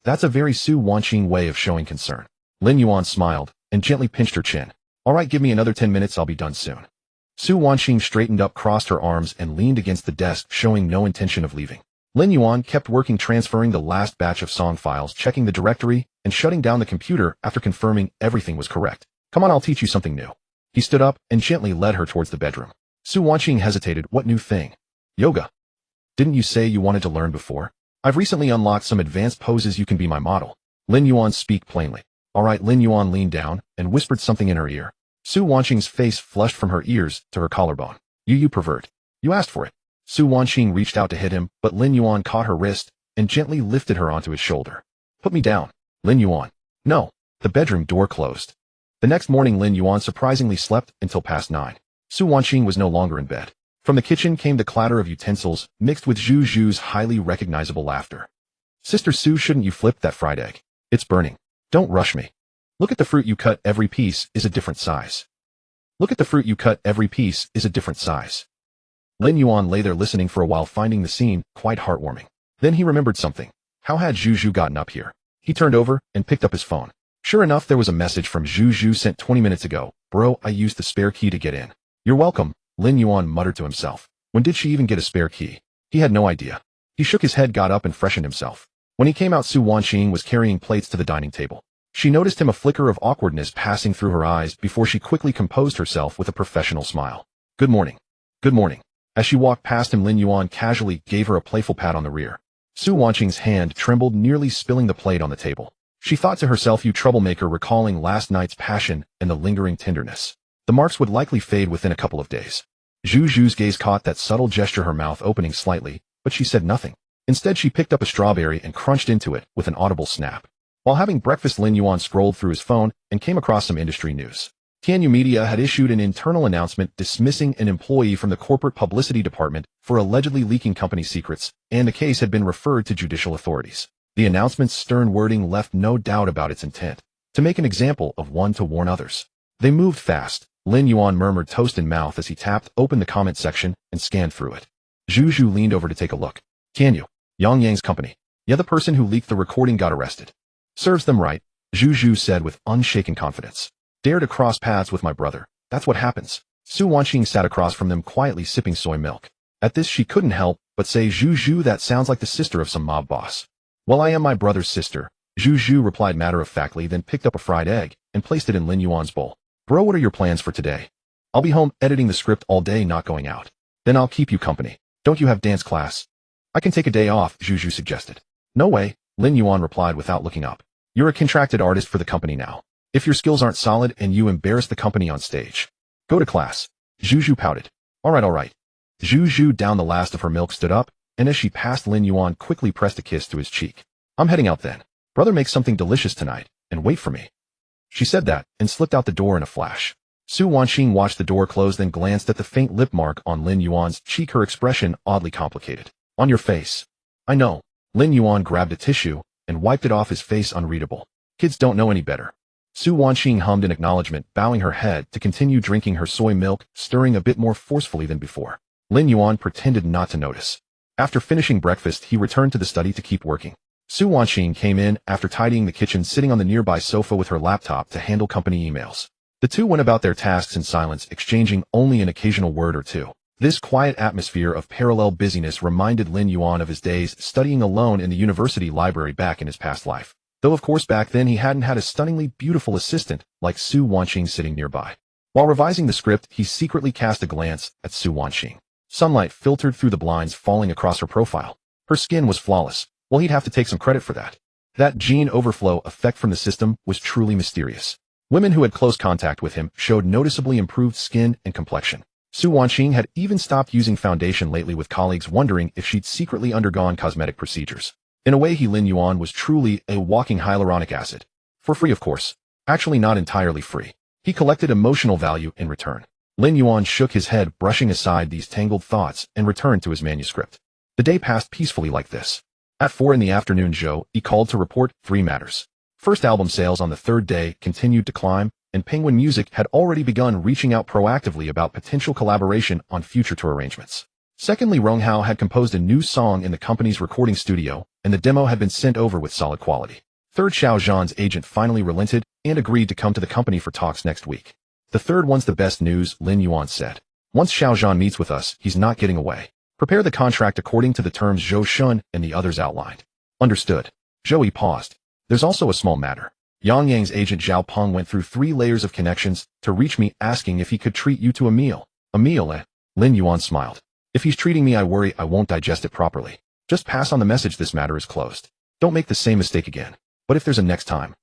That's a very Su Wanqing way of showing concern. Lin Yuan smiled and gently pinched her chin. All right, give me another 10 minutes, I'll be done soon. Su Wanqing straightened up, crossed her arms, and leaned against the desk, showing no intention of leaving. Lin Yuan kept working, transferring the last batch of song files, checking the directory, and shutting down the computer after confirming everything was correct. Come on, I'll teach you something new. He stood up and gently led her towards the bedroom. Su Wanqing hesitated. What new thing? Yoga. Didn't you say you wanted to learn before? I've recently unlocked some advanced poses, you can be my model. Lin Yuan speak plainly. All right. Lin Yuan leaned down and whispered something in her ear. Su Wanqing's face flushed from her ears to her collarbone. You pervert. You asked for it. Su Wanqing reached out to hit him, but Lin Yuan caught her wrist and gently lifted her onto his shoulder. Put me down. Lin Yuan. No. The bedroom door closed. The next morning, Lin Yuan surprisingly slept until past 9. Su Wanqing was no longer in bed. From the kitchen came the clatter of utensils, mixed with Zhu's highly recognizable laughter. Sister Su, shouldn't you flip that fried egg? It's burning. Don't rush me. Look at the fruit you cut, every piece is a different size. Look at the fruit you cut, every piece is a different size. Lin Yuan lay there listening for a while, finding the scene quite heartwarming. Then he remembered something. How had Zhu gotten up here? He turned over and picked up his phone. Sure enough, there was a message from Zhu sent 20 minutes ago. Bro, I used the spare key to get in. You're welcome, Lin Yuan muttered to himself. When did she even get a spare key? He had no idea. He shook his head, got up, and freshened himself. When he came out, Su Wanqing was carrying plates to the dining table. She noticed him, a flicker of awkwardness passing through her eyes before she quickly composed herself with a professional smile. Good morning. Good morning. As she walked past him, Lin Yuan casually gave her a playful pat on the rear. Su Wanqing's hand trembled, nearly spilling the plate on the table. She thought to herself, you troublemaker, recalling last night's passion and the lingering tenderness. The marks would likely fade within a couple of days. Zhu Zhu's gaze caught that subtle gesture, her mouth opening slightly, but she said nothing. Instead, she picked up a strawberry and crunched into it with an audible snap. While having breakfast, Lin Yuan scrolled through his phone and came across some industry news. Tianyu Media had issued an internal announcement dismissing an employee from the corporate publicity department for allegedly leaking company secrets, and the case had been referred to judicial authorities. The announcement's stern wording left no doubt about its intent, to make an example of one to warn others. They moved fast. Lin Yuan murmured, toast in mouth, as he tapped open the comment section and scanned through it. Zhu Zhu leaned over to take a look. Tianyu, Yang Yang's company. Yeah, the person who leaked the recording got arrested. Serves them right, Zhu Zhu said with unshaken confidence. Dare to cross paths with my brother. That's what happens. Su Wanqing sat across from them, quietly sipping soy milk. At this, she couldn't help but say, Zhu Zhu, that sounds like the sister of some mob boss. Well, I am my brother's sister, Zhu Zhu replied matter-of-factly, then picked up a fried egg and placed it in Lin Yuan's bowl. Bro, what are your plans for today? I'll be home editing the script all day, not going out. Then I'll keep you company. Don't you have dance class? I can take a day off, Zhu Zhu suggested. No way, Lin Yuan replied without looking up. You're a contracted artist for the company now. If your skills aren't solid and you embarrass the company on stage, go to class. Zhu Zhu pouted. All right. Zhu Zhu downed the last of her milk, stood up, and as she passed Lin Yuan, quickly pressed a kiss to his cheek. I'm heading out then. Brother, make something delicious tonight, and wait for me. She said that, and slipped out the door in a flash. Su Wanqing watched the door close, then glanced at the faint lip mark on Lin Yuan's cheek, her expression oddly complicated. On your face. I know. Lin Yuan grabbed a tissue and wiped it off his face, unreadable. Kids don't know any better. Su Wanqing hummed in acknowledgement, bowing her head to continue drinking her soy milk, stirring a bit more forcefully than before. Lin Yuan pretended not to notice. After finishing breakfast, he returned to the study to keep working. Su Wanqing came in after tidying the kitchen, sitting on the nearby sofa with her laptop to handle company emails. The two went about their tasks in silence, exchanging only an occasional word or two. This quiet atmosphere of parallel busyness reminded Lin Yuan of his days studying alone in the university library back in his past life. Though of course back then he hadn't had a stunningly beautiful assistant like Su Wanqing sitting nearby. While revising the script, he secretly cast a glance at Su Wanqing. Sunlight filtered through the blinds, falling across her profile. Her skin was flawless. Well, he'd have to take some credit for that. That gene overflow effect from the system was truly mysterious. Women who had close contact with him showed noticeably improved skin and complexion. Su Wanqing had even stopped using foundation lately, with colleagues wondering if she'd secretly undergone cosmetic procedures. In a way, Lin Yuan was truly a walking hyaluronic acid. For free, of course. Actually, not entirely free. He collected emotional value in return. Lin Yuan shook his head, brushing aside these tangled thoughts, and returned to his manuscript. The day passed peacefully like this. At 4 in the afternoon, he called to report 3 matters. First, album sales on the third day continued to climb, and Penguin Music had already begun reaching out proactively about potential collaboration on future tour arrangements. Secondly, Rong Hao had composed a new song in the company's recording studio, and the demo had been sent over with solid quality. Third, Xiao Zhan's agent finally relented and agreed to come to the company for talks next week. The third one's the best news, Lin Yuan said. Once Xiao Zhan meets with us, he's not getting away. Prepare the contract according to the terms Zhou Shun and the others outlined. Understood. Zhou paused. There's also a small matter. Yang Yang's agent Zhao Peng went through 3 layers of connections to reach me, asking if he could treat you to a meal. A meal, eh? Lin Yuan smiled. If he's treating me, I worry I won't digest it properly. Just pass on the message, this matter is closed. Don't make the same mistake again. But if there's a next time.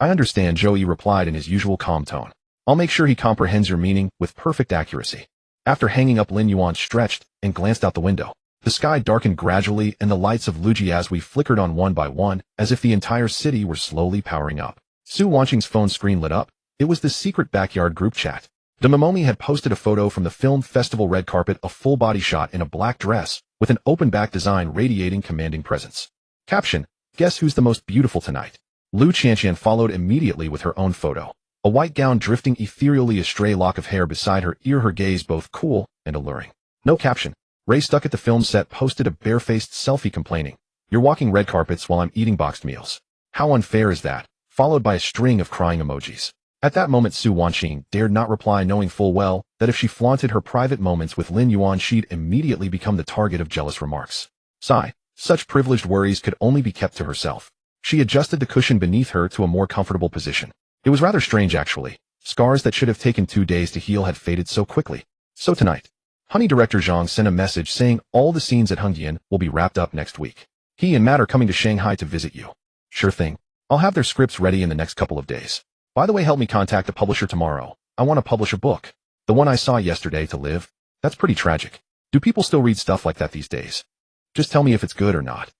I understand, Zhou replied in his usual calm tone. I'll make sure he comprehends your meaning with perfect accuracy. After hanging up, Lin Yuan stretched and glanced out the window. The sky darkened gradually, and the lights of Lujiazui flickered on one by one, as if the entire city were slowly powering up. Su Wanqing's phone screen lit up. It was the secret backyard group chat. The Momomi had posted a photo from the film festival red carpet, a full-body shot in a black dress, with an open-back design radiating commanding presence. Caption, guess who's the most beautiful tonight? Lu Qianqian followed immediately with her own photo. A white gown drifting ethereally, a stray lock of hair beside her ear, her gaze both cool and alluring. No caption. Ray, stuck at the film set, posted a barefaced selfie complaining, "You're walking red carpets while I'm eating boxed meals. How unfair is that?" Followed by a string of crying emojis. At that moment, Su Wanqing dared not reply, knowing full well that if she flaunted her private moments with Lin Yuan, she'd immediately become the target of jealous remarks. Sigh. Such privileged worries could only be kept to herself. She adjusted the cushion beneath her to a more comfortable position. It was rather strange, actually. Scars that should have taken 2 days to heal had faded so quickly. So tonight, Honey Director Zhang sent a message saying all the scenes at Hengdian will be wrapped up next week. He and Matt are coming to Shanghai to visit you. Sure thing. I'll have their scripts ready in the next couple of days. By the way, help me contact the publisher tomorrow. I want to publish a book. The one I saw yesterday to live. That's pretty tragic. Do people still read stuff like that these days? Just tell me if it's good or not.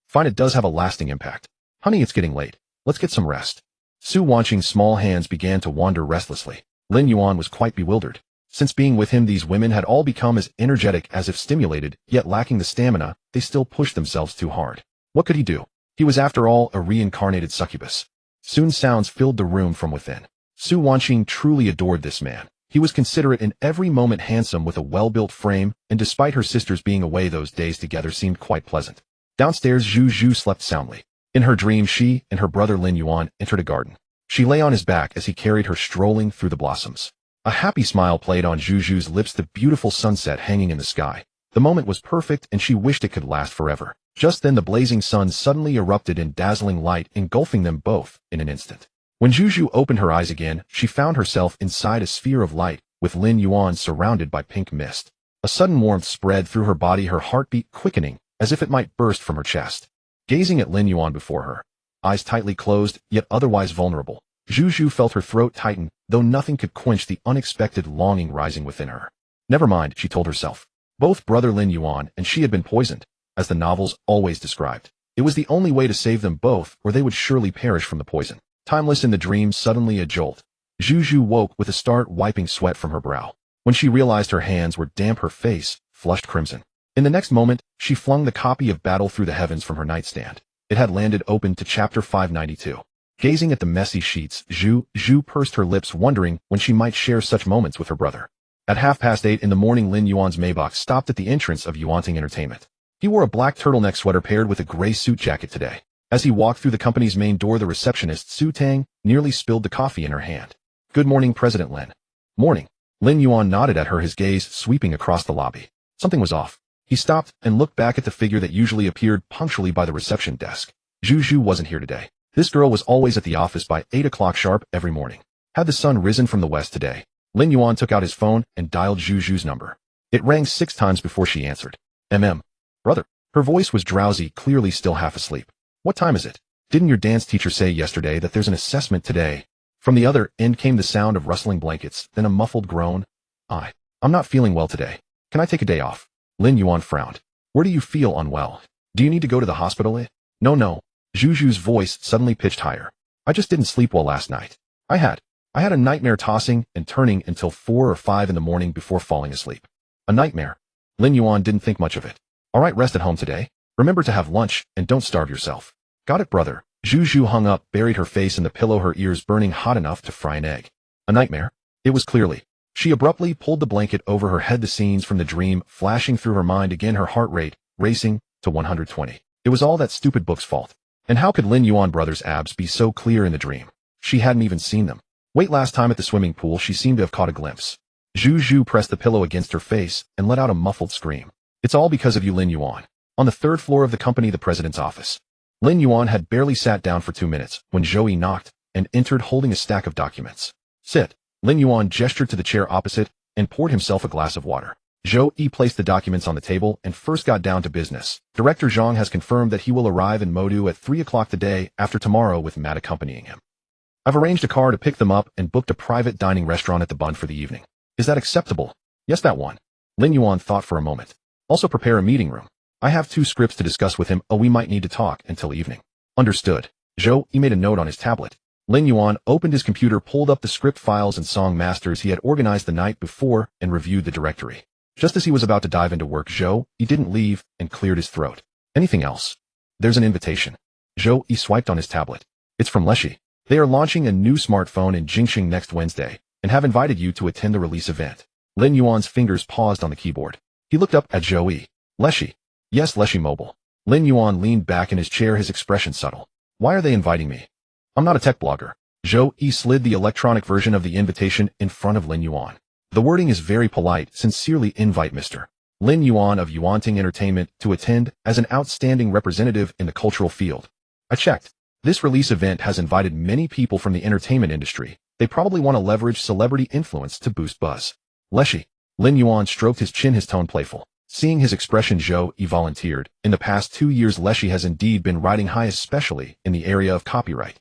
Fine, it does have a lasting impact. Honey, it's getting late. Let's get some rest. Su Wanqing's small hands began to wander restlessly. Lin Yuan was quite bewildered. Since being with him, these women had all become as energetic as if stimulated, yet lacking the stamina, they still pushed themselves too hard. What could he do? He was after all a reincarnated succubus. Soon sounds filled the room from within. Su Wanqing truly adored this man. He was considerate and every moment handsome with a well-built frame, and despite her sisters being away, those days together seemed quite pleasant. Downstairs, Zhu Zhu slept soundly. In her dream, she and her brother Lin Yuan entered a garden. She lay on his back as he carried her strolling through the blossoms. A happy smile played on Zhu Zhu's lips, the beautiful sunset hanging in the sky. The moment was perfect and she wished it could last forever. Just then the blazing sun suddenly erupted in dazzling light, engulfing them both in an instant. When Zhu Zhu opened her eyes again, she found herself inside a sphere of light, with Lin Yuan surrounded by pink mist. A sudden warmth spread through her body, her heartbeat quickening, as if it might burst from her chest. Gazing at Lin Yuan before her, eyes tightly closed, yet otherwise vulnerable, Zhu Zhu felt her throat tighten, though nothing could quench the unexpected longing rising within her. Never mind, she told herself. Both brother Lin Yuan and she had been poisoned, as the novels always described. It was the only way to save them both, or they would surely perish from the poison. Timeless in the dream, suddenly a jolt. Zhu Zhu woke with a start, wiping sweat from her brow. When she realized her hands were damp, her face flushed crimson. In the next moment, she flung the copy of Battle Through the Heavens from her nightstand. It had landed open to chapter 592. Gazing at the messy sheets, Zhu Zhu pursed her lips, wondering when she might share such moments with her brother. At 8:30 in the morning, Lin Yuan's Maybach stopped at the entrance of Yuanting Entertainment. He wore a black turtleneck sweater paired with a gray suit jacket today. As he walked through the company's main door, the receptionist, Su Tang, nearly spilled the coffee in her hand. Good morning, President Lin. Morning. Lin Yuan nodded at her, his gaze sweeping across the lobby. Something was off. He stopped and looked back at the figure that usually appeared punctually by the reception desk. Zhu Zhu wasn't here today. This girl was always at the office by 8 o'clock sharp every morning. Had the sun risen from the west today? Lin Yuan took out his phone and dialed Zhu Zhu's number. It rang 6 times before she answered. Brother. Her voice was drowsy, clearly still half asleep. What time is it? Didn't your dance teacher say yesterday that there's an assessment today? From the other end came the sound of rustling blankets, then a muffled groan. I'm not feeling well today. Can I take a day off? Lin Yuan frowned. Where do you feel unwell? Do you need to go to the hospital? No. Zhu Zhu's voice suddenly pitched higher. I just didn't sleep well last night. I had a nightmare, tossing and turning until 4 or 5 in the morning before falling asleep. A nightmare? Lin Yuan didn't think much of it. All right, rest at home today. Remember to have lunch and don't starve yourself. Got it, brother. Zhu Zhu hung up, buried her face in the pillow, her ears burning hot enough to fry an egg. A nightmare? It was clearly. She abruptly pulled the blanket over her head, the scenes from the dream flashing through her mind again, her heart rate racing to 120. It was all that stupid book's fault. And how could Lin Yuan brother's abs be so clear in the dream? She hadn't even seen them. Wait, last time at the swimming pool she seemed to have caught a glimpse. Zhu Zhu pressed the pillow against her face and let out a muffled scream. It's all because of you, Lin Yuan. On the 3rd floor of the company, the president's office. Lin Yuan had barely sat down for 2 minutes when Zhou Yi knocked and entered holding a stack of documents. Sit. Lin Yuan gestured to the chair opposite and poured himself a glass of water. Zhou Yi placed the documents on the table and first got down to business. Director Zhang has confirmed that he will arrive in Modu at 3 o'clock the day after tomorrow, with Matt accompanying him. I've arranged a car to pick them up and booked a private dining restaurant at the Bund for the evening. Is that acceptable? Yes, that one. Lin Yuan thought for a moment. Also prepare a meeting room. I have 2 scripts to discuss with him. We might need to talk until evening. Understood. Zhou Yi made a note on his tablet. Lin Yuan opened his computer, pulled up the script files and song masters he had organized the night before, and reviewed the directory. Just as he was about to dive into work, Zhou Yi didn't leave and cleared his throat. Anything else? There's an invitation. Zhou Yi swiped on his tablet. It's from Leshi. They are launching a new smartphone in Jingxing next Wednesday, and have invited you to attend the release event. Lin Yuan's fingers paused on the keyboard. He looked up at Zhou Yi. Leshi. Yes, Leshi Mobile. Lin Yuan leaned back in his chair, his expression subtle. Why are they inviting me? I'm not a tech blogger. Zhou Yi slid the electronic version of the invitation in front of Lin Yuan. The wording is very polite. Sincerely invite Mr. Lin Yuan of Yuanting Entertainment to attend as an outstanding representative in the cultural field. I checked. This release event has invited many people from the entertainment industry. They probably want to leverage celebrity influence to boost buzz. Leshy. Lin Yuan stroked his chin, his tone playful. Seeing his expression, Zhou Yi volunteered. In the past 2 years, Leshy has indeed been riding high, especially in the area of copyright.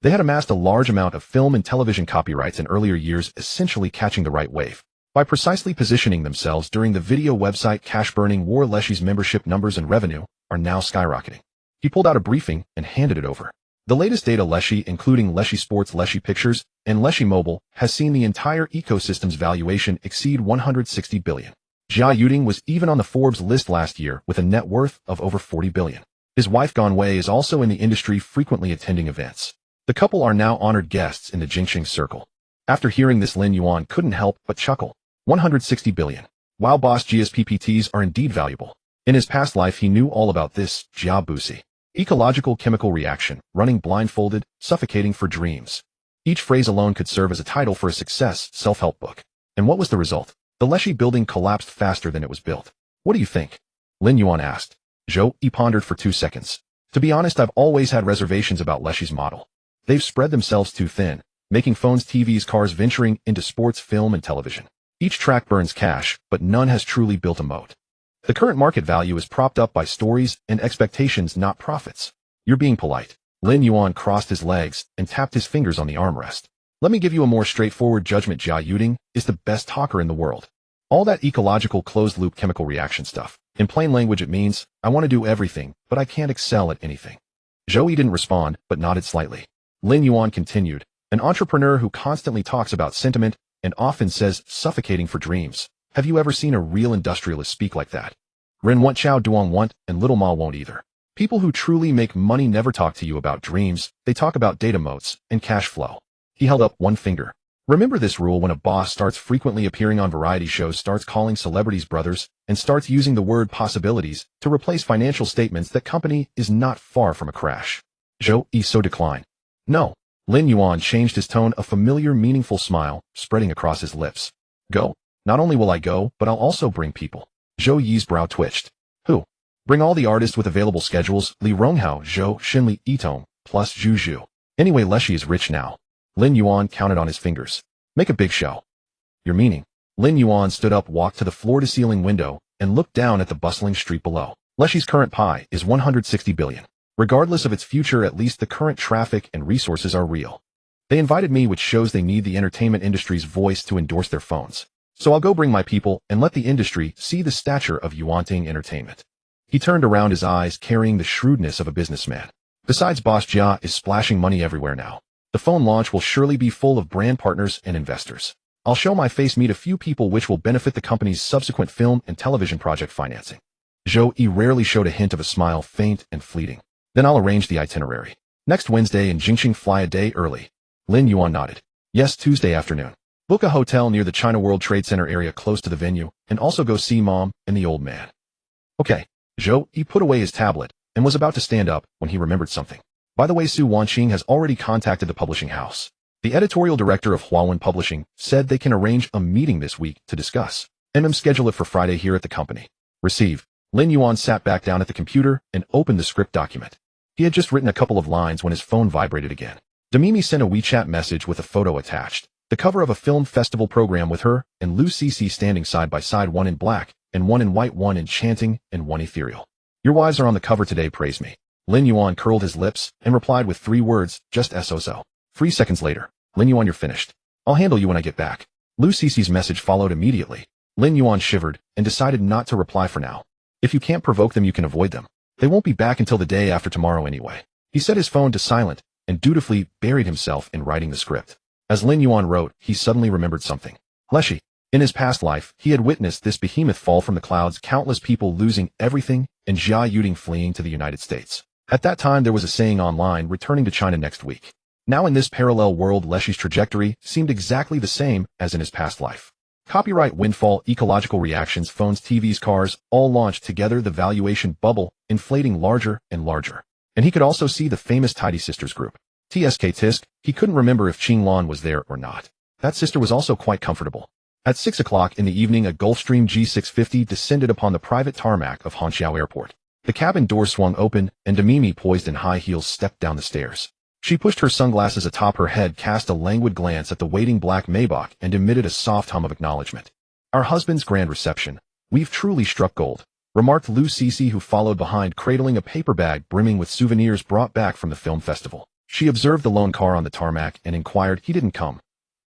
They had amassed a large amount of film and television copyrights in earlier years, essentially catching the right wave. By precisely positioning themselves during the video website cash-burning war, Leshy's membership numbers and revenue are now skyrocketing. He pulled out a briefing and handed it over. The latest data, Leshy, including Leshy Sports, Leshy Pictures, and Leshy Mobile, has seen the entire ecosystem's valuation exceed 160 billion. Jia Yuding was even on the Forbes list last year with a net worth of over 40 billion. His wife Gan Wei is also in the industry, frequently attending events. The couple are now honored guests in the Jingxing circle. After hearing this, Lin Yuan couldn't help but chuckle. 160 billion. Wow, boss, Jia's PPTs are indeed valuable. In his past life, he knew all about this, Jia Busi. Ecological chemical reaction, running blindfolded, suffocating for dreams. Each phrase alone could serve as a title for a success self-help book. And what was the result? The Leshy building collapsed faster than it was built. What do you think? Lin Yuan asked. Zhou Yi pondered for 2 seconds. To be honest, I've always had reservations about Leshy's model. They've spread themselves too thin, making phones, TVs, cars, venturing into sports, film, and television. Each track burns cash, but none has truly built a moat. The current market value is propped up by stories and expectations, not profits. You're being polite. Lin Yuan crossed his legs and tapped his fingers on the armrest. Let me give you a more straightforward judgment. Jia Yuding is the best talker in the world. All that ecological closed-loop chemical reaction stuff. In plain language, it means, I want to do everything, but I can't excel at anything. Zhou Yi didn't respond, but nodded slightly. Lin Yuan continued, an entrepreneur who constantly talks about sentiment and often says suffocating for dreams. Have you ever seen a real industrialist speak like that? Ren want Chao Duong want, and Little Ma won't either. People who truly make money never talk to you about dreams, they talk about data moats and cash flow. He held up one finger. Remember this rule: when a boss starts frequently appearing on variety shows, starts calling celebrities brothers, and starts using the word possibilities to replace financial statements, that company is not far from a crash. Zhou Yi so decline. No. Lin Yuan changed his tone, a familiar, meaningful smile spreading across his lips. Go. Not only will I go, but I'll also bring people. Zhou Yi's brow twitched. Who? Bring all the artists with available schedules, Li Ronghao, Zhou, Xinli, Yitong, plus Zhu Zhu. Anyway, Leshy is rich now. Lin Yuan counted on his fingers. Make a big show. Your meaning? Lin Yuan stood up, walked to the floor-to-ceiling window, and looked down at the bustling street below. Leshy's current pie is 160 billion. Regardless of its future, at least the current traffic and resources are real. They invited me, which shows they need the entertainment industry's voice to endorse their phones. So I'll go bring my people and let the industry see the stature of Yuanting Entertainment. He turned around, his eyes carrying the shrewdness of a businessman. Besides, Boss Jia is splashing money everywhere now. The phone launch will surely be full of brand partners and investors. I'll show my face, meet a few people, which will benefit the company's subsequent film and television project financing. Zhou Yi rarely showed a hint of a smile, faint and fleeting. Then I'll arrange the itinerary. Next Wednesday in Jingxing, fly a day early. Lin Yuan nodded. Yes, Tuesday afternoon. Book a hotel near the China World Trade Center area close to the venue, and also go see Mom and the old man. Okay. Zhou Yi put away his tablet and was about to stand up when he remembered something. By the way, Su Wanqing has already contacted the publishing house. The editorial director of Huawen Publishing said they can arrange a meeting this week to discuss. Schedule it for Friday here at the company. Receive. Lin Yuan sat back down at the computer and opened the script document. He had just written a couple of lines when his phone vibrated again. Demimi sent a WeChat message with a photo attached. The cover of a film festival program with her and Lu Cc standing side by side, one in black and one in white, one enchanting and one ethereal. Your wives are on the cover today, praise me. Lin Yuan curled his lips and replied with 3 words, just so. 3 seconds later. Lin Yuan, you're finished. I'll handle you when I get back. Lu Cic's message followed immediately. Lin Yuan shivered and decided not to reply for now. If you can't provoke them, you can avoid them. They won't be back until the day after tomorrow anyway. He set his phone to silent and dutifully buried himself in writing the script. As Lin Yuan wrote, he suddenly remembered something. Leshy. In his past life, he had witnessed this behemoth fall from the clouds, countless people losing everything, and Jia Yuding fleeing to the United States. At that time, there was a saying online, returning to China next week. Now in this parallel world, Leshy's trajectory seemed exactly the same as in his past life. Copyright windfall, ecological reactions, phones, TVs, cars, all launched together, the valuation bubble inflating larger and larger. And he could also see the famous Tidy Sisters group. TSK Tisk, he couldn't remember if Qing Lan was there or not. That sister was also quite comfortable. At 6 o'clock in the evening, a Gulfstream G650 descended upon the private tarmac of Hangzhou Airport. The cabin door swung open, and Demimi, poised in high heels, stepped down the stairs. She pushed her sunglasses atop her head, cast a languid glance at the waiting black Maybach, and emitted a soft hum of acknowledgement. "Our husband's grand reception. We've truly struck gold," remarked Lou Cece, who followed behind, cradling a paper bag brimming with souvenirs brought back from the film festival. She observed the lone car on the tarmac and inquired, "He didn't come?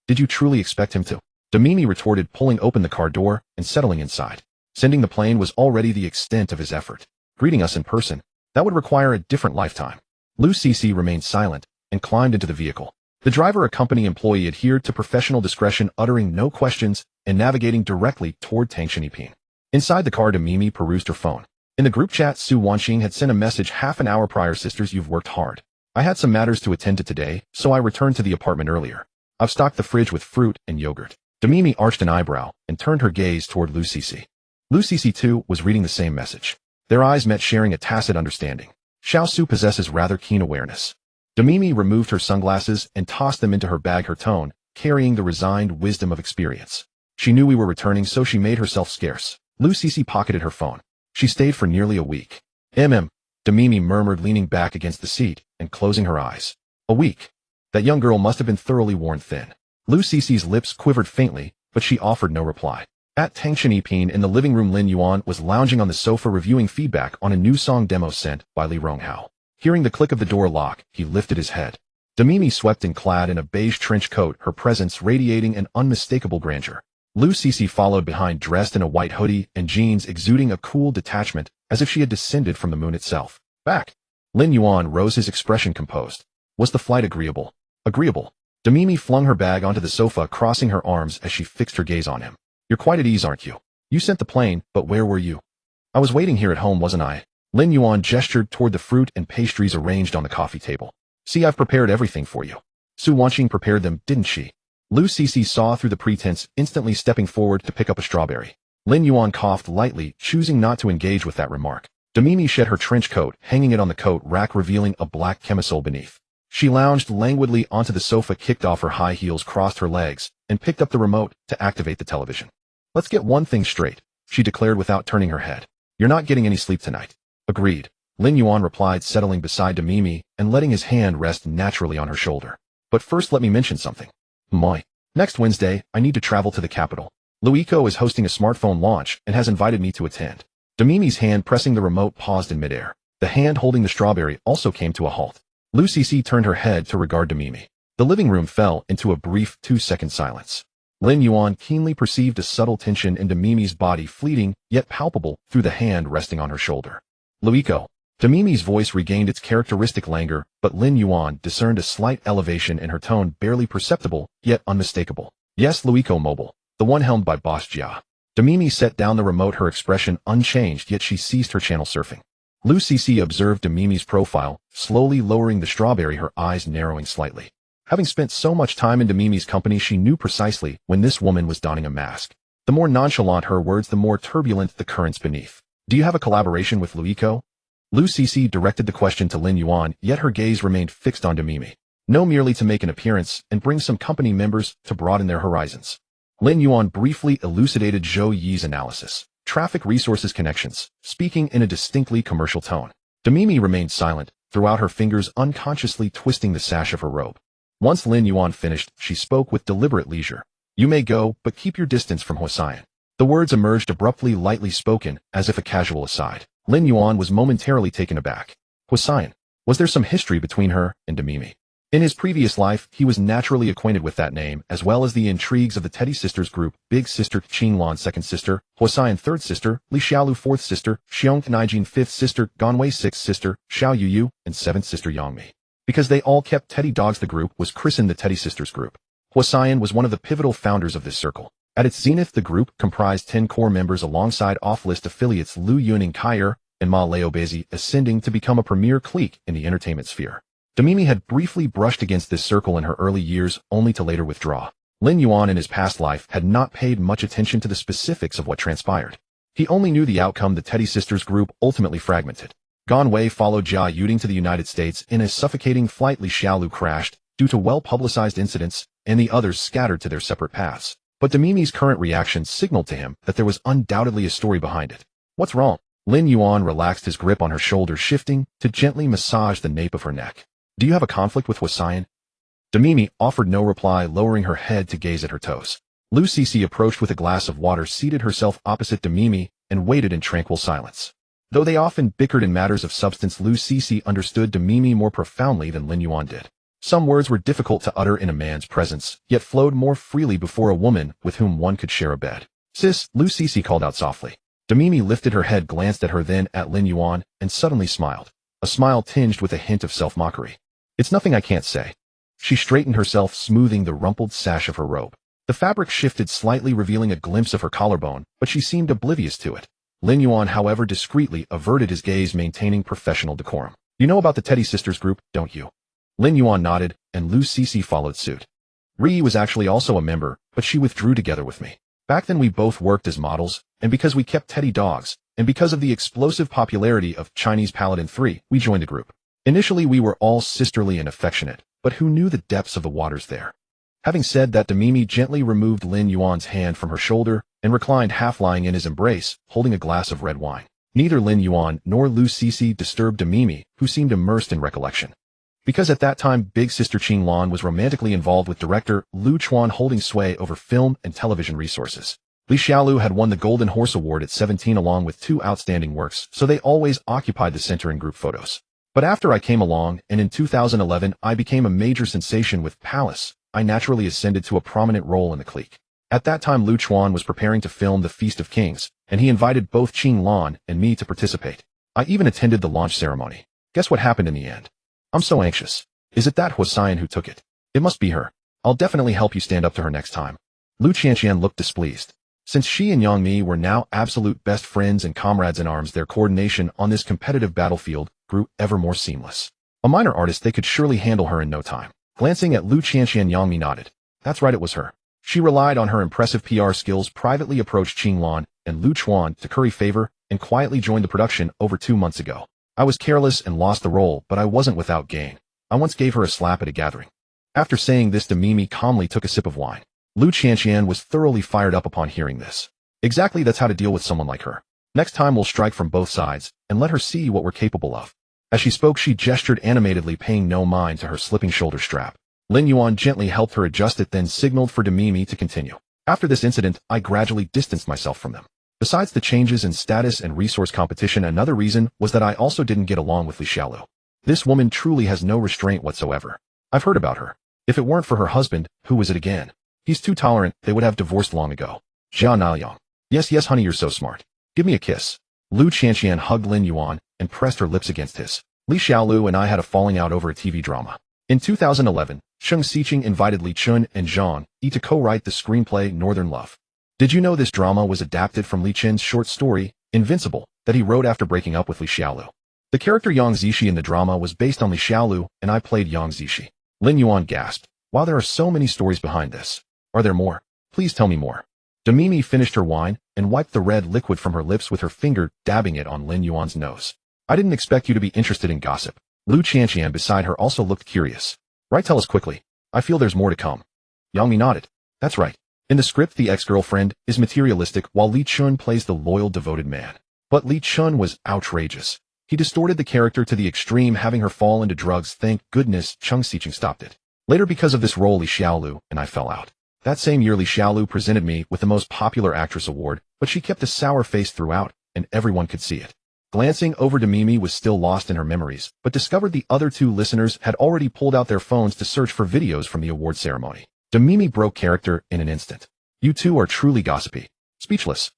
Did you truly expect him to?" Demimi retorted, pulling open the car door and settling inside. "Sending the plane was already the extent of his effort. Greeting us in person, that would require a different lifetime." Lou Cece remained silent and climbed into the vehicle. The driver, a company employee, adhered to professional discretion, uttering no questions and navigating directly toward Tangshaniping. Inside the car, Demimi perused her phone. In the group chat, Su Wanxing had sent a message half an hour prior. "Sisters, you've worked hard. I had some matters to attend to today, so I returned to the apartment earlier. I've stocked the fridge with fruit and yogurt." Demimi arched an eyebrow and turned her gaze toward Lou Cece. Lou Cece, too, was reading the same message. Their eyes met, sharing a tacit understanding. Xiao Su possesses rather keen awareness. Demimi removed her sunglasses and tossed them into her bag, her tone carrying the resigned wisdom of experience. "She knew we were returning, so she made herself scarce." Lou Cece pocketed her phone. "She stayed for nearly a week." Demimi murmured, leaning back against the seat and closing her eyes. "A week? That young girl must have been thoroughly worn thin." Lou Cece's lips quivered faintly, but she offered no reply. At Tangshaniping, in the living room, Lin Yuan was lounging on the sofa, reviewing feedback on a new song demo sent by Li Ronghao. Hearing the click of the door lock, he lifted his head. Demimi swept in, clad in a beige trench coat, her presence radiating an unmistakable grandeur. Lou Cece followed behind, dressed in a white hoodie and jeans, exuding a cool detachment, as if she had descended from the moon itself. "Back." Lin Yuan rose, his expression composed. "Was the flight agreeable?" "Agreeable." Demimi flung her bag onto the sofa, crossing her arms as she fixed her gaze on him. "You're quite at ease, aren't you? You sent the plane, but where were you?" "I was waiting here at home, wasn't I?" Lin Yuan gestured toward the fruit and pastries arranged on the coffee table. "See, I've prepared everything for you." "Su Wanxing prepared them, didn't she?" Lou Cece saw through the pretense, instantly stepping forward to pick up a strawberry. Lin Yuan coughed lightly, choosing not to engage with that remark. Demimi shed her trench coat, hanging it on the coat rack, revealing a black camisole beneath. She lounged languidly onto the sofa, kicked off her high heels, crossed her legs, and picked up the remote to activate the television. "Let's get one thing straight," she declared without turning her head. "You're not getting any sleep tonight." "Agreed," Lin Yuan replied, settling beside Demimi and letting his hand rest naturally on her shoulder. "But first, let me mention something. Moi. Next Wednesday, I need to travel to the capital. Luiko is hosting a smartphone launch and has invited me to attend." Demimi's hand pressing the remote paused in midair. The hand holding the strawberry also came to a halt. Lou Cece turned her head to regard Demimi. The living room fell into a brief 2-second silence. Lin Yuan keenly perceived a subtle tension in Demimi's body, fleeting yet palpable through the hand resting on her shoulder. "Luiko." Demimi's voice regained its characteristic languor, but Lin Yuan discerned a slight elevation in her tone, barely perceptible, yet unmistakable. "Yes, Luiko Mobile, the one helmed by Boss Jia." Demimi set down the remote, her expression unchanged, yet she ceased her channel surfing. Lou Cece observed Demimi's profile, slowly lowering the strawberry, her eyes narrowing slightly. Having spent so much time in Demimi's company, she knew precisely when this woman was donning a mask. The more nonchalant her words, the more turbulent the currents beneath. "Do you have a collaboration with Luiko?" Lou Cece directed the question to Lin Yuan, yet her gaze remained fixed on Demimi. "No, merely to make an appearance and bring some company members to broaden their horizons." Lin Yuan briefly elucidated Zhou Yi's analysis. "Traffic resources connections," speaking in a distinctly commercial tone. Demimi remained silent, throughout her fingers unconsciously twisting the sash of her robe. Once Lin Yuan finished, she spoke with deliberate leisure. "You may go, but keep your distance from Huasaiyan." The words emerged abruptly, lightly spoken, as if a casual aside. Lin Yuan was momentarily taken aback. Huasaiyan? Was there some history between her and Demimi? In his previous life, he was naturally acquainted with that name, as well as the intrigues of the Teddy Sisters group: Big Sister Qinglan, second sister; Huasaiyan, third sister; Li Xiaolu, fourth sister; Xiong Naijin, fifth sister; Ganwei, sixth sister; Xiao Yuyu, and seventh sister Yangmi. Because they all kept teddy dogs, the group was christened the Teddy Sisters group. Huasaiyan was one of the pivotal founders of this circle. At its zenith, the group comprised 10 core members alongside off-list affiliates Lu Yuning Kaier and Ma Leobezi, ascending to become a premier clique in the entertainment sphere. Demimi had briefly brushed against this circle in her early years, only to later withdraw. Lin Yuan in his past life had not paid much attention to the specifics of what transpired. He only knew the outcome: the Teddy Sisters group ultimately fragmented. Ganwei followed Jia Yuding to the United States. In a suffocating flight, Li Xiaolu crashed due to well-publicized incidents, and the others scattered to their separate paths. But Demimi's current reaction signaled to him that there was undoubtedly a story behind it. "What's wrong?" Lin Yuan relaxed his grip on her shoulder, shifting to gently massage the nape of her neck. Do you have a conflict with Hwasyan? Demimi offered no reply, lowering her head to gaze at her toes. Lu Cece approached with a glass of water, seated herself opposite Demimi, and waited in tranquil silence. Though they often bickered in matters of substance, Lu Cece understood Demimi more profoundly than Lin Yuan did. Some words were difficult to utter in a man's presence, yet flowed more freely before a woman with whom one could share a bed. Sis, Lu Cece called out softly. Demimi lifted her head, glanced at her, then at Lin Yuan, and suddenly smiled. A smile tinged with a hint of self-mockery. It's nothing I can't say. She straightened herself, smoothing the rumpled sash of her robe. The fabric shifted slightly, revealing a glimpse of her collarbone, but she seemed oblivious to it. Lin Yuan, however, discreetly averted his gaze, maintaining professional decorum. You know about the Teddy Sisters group, don't you? Lin Yuan nodded, and Lu Cece followed suit. Ri was actually also a member, but she withdrew together with me. Back then we both worked as models, and because we kept teddy dogs, and because of the explosive popularity of Chinese Paladin 3, we joined the group. Initially we were all sisterly and affectionate, but who knew the depths of the waters there? Having said that, Demimi gently removed Lin Yuan's hand from her shoulder and reclined, half lying in his embrace, holding a glass of red wine. Neither Lin Yuan nor Lu Cece disturbed Demimi, who seemed immersed in recollection. Because at that time big sister Qing Lan was romantically involved with director Lu Chuan, holding sway over film and television resources. Li Xiaolu had won the Golden Horse Award at 17 along with 2 outstanding works, so they always occupied the center in group photos. But after I came along, and in 2011 I became a major sensation with Palace, I naturally ascended to a prominent role in the clique. At that time Lu Chuan was preparing to film The Feast of Kings, and he invited both Qing Lan and me to participate. I even attended the launch ceremony. Guess what happened in the end? I'm so anxious. Is it that Hwasyan who took it? It must be her. I'll definitely help you stand up to her next time. Lu Qianqian looked displeased. Since she and Yang Mi were now absolute best friends and comrades in arms, their coordination on this competitive battlefield grew ever more seamless. A minor artist, they could surely handle her in no time. Glancing at Lu Qianqian, Yang Mi nodded. That's right, it was her. She relied on her impressive PR skills, privately approached Qing Lan and Lu Chuan to curry favor, and quietly joined the production over 2 months ago. I was careless and lost the role, but I wasn't without gain. I once gave her a slap at a gathering. After saying this, Demimi calmly took a sip of wine. Lu Qianqian was thoroughly fired up upon hearing this. Exactly, that's how to deal with someone like her. Next time we'll strike from both sides, and let her see what we're capable of. As she spoke, she gestured animatedly, paying no mind to her slipping shoulder strap. Lin Yuan gently helped her adjust it, then signaled for Demimi to continue. After this incident, I gradually distanced myself from them. Besides the changes in status and resource competition, another reason was that I also didn't get along with Li Xiaolu. This woman truly has no restraint whatsoever. I've heard about her. If it weren't for her husband, who was it again? He's too tolerant, they would have divorced long ago. Jia Naoyang. Yes, honey, you're so smart. Give me a kiss. Lu Qianqian hugged Lin Yuan and pressed her lips against his. Li Xiaolu and I had a falling out over a TV drama. In 2011, Sheng Xiqing invited Li Chun and Zhang Yi to co-write the screenplay Northern Love. Did you know this drama was adapted from Li Chen's short story, Invincible, that he wrote after breaking up with Li Xiaolu? The character Yang Zishi in the drama was based on Li Xiaolu, and I played Yang Zishi. Lin Yuan gasped. Wow, there are so many stories behind this. Are there more? Please tell me more. Demimi finished her wine and wiped the red liquid from her lips with her finger, dabbing it on Lin Yuan's nose. I didn't expect you to be interested in gossip. Lu Qianqian beside her also looked curious. Right, tell us quickly. I feel there's more to come. Yang Mi nodded. That's right. In the script, the ex-girlfriend is materialistic while Li Chun plays the loyal, devoted man. But Li Chun was outrageous. He distorted the character to the extreme, having her fall into drugs. Thank goodness Sheng Xiqing stopped it. Later, because of this role, Li Xiaolu and I fell out. That same year, Li Xiaolu presented me with the Most Popular Actress award, but she kept a sour face throughout, and everyone could see it. Glancing over, Demimi was still lost in her memories, but discovered the other 2 listeners had already pulled out their phones to search for videos from the award ceremony. Demimi broke character in an instant. You 2 are truly gossipy. Speechless.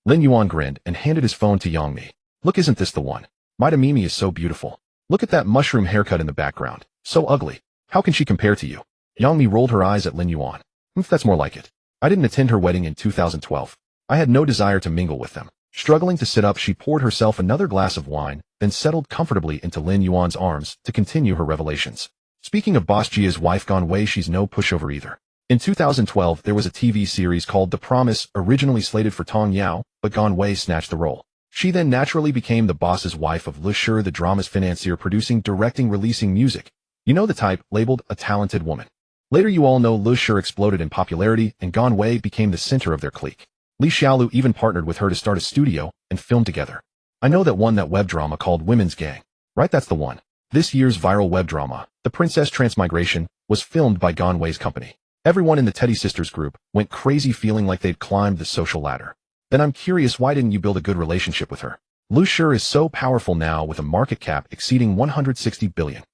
Lin Yuan grinned and handed his phone to Yang Mi. Look, isn't this the one? My Demimi is so beautiful. Look at that mushroom haircut in the background. So ugly. How can she compare to you? Yang Mi rolled her eyes at Lin Yuan. That's more like it. I didn't attend her wedding in 2012. I had no desire to mingle with them. Struggling to sit up, she poured herself another glass of wine, then settled comfortably into Lin Yuan's arms to continue her revelations. Speaking of Boss Jia's wife Gong Wei, she's no pushover either. In 2012, there was a TV series called The Promise, originally slated for Tong Yao, but Gong Wei snatched the role. She then naturally became the boss's wife of Le Shur, the drama's financier, producing, directing, releasing music. You know the type, labeled a talented woman. Later, you all know Le Shur exploded in popularity, and Gong Wei became the center of their clique. Li Xiaolu even partnered with her to start a studio and film together. I know that one, that web drama called Women's Gang. Right, that's the one. This year's viral web drama, The Princess Transmigration, was filmed by Gone Way's company. Everyone in the Teddy Sisters group went crazy, feeling like they'd climbed the social ladder. Then I'm curious, why didn't you build a good relationship with her? Lu Shi is so powerful now, with a market cap exceeding 160 billion.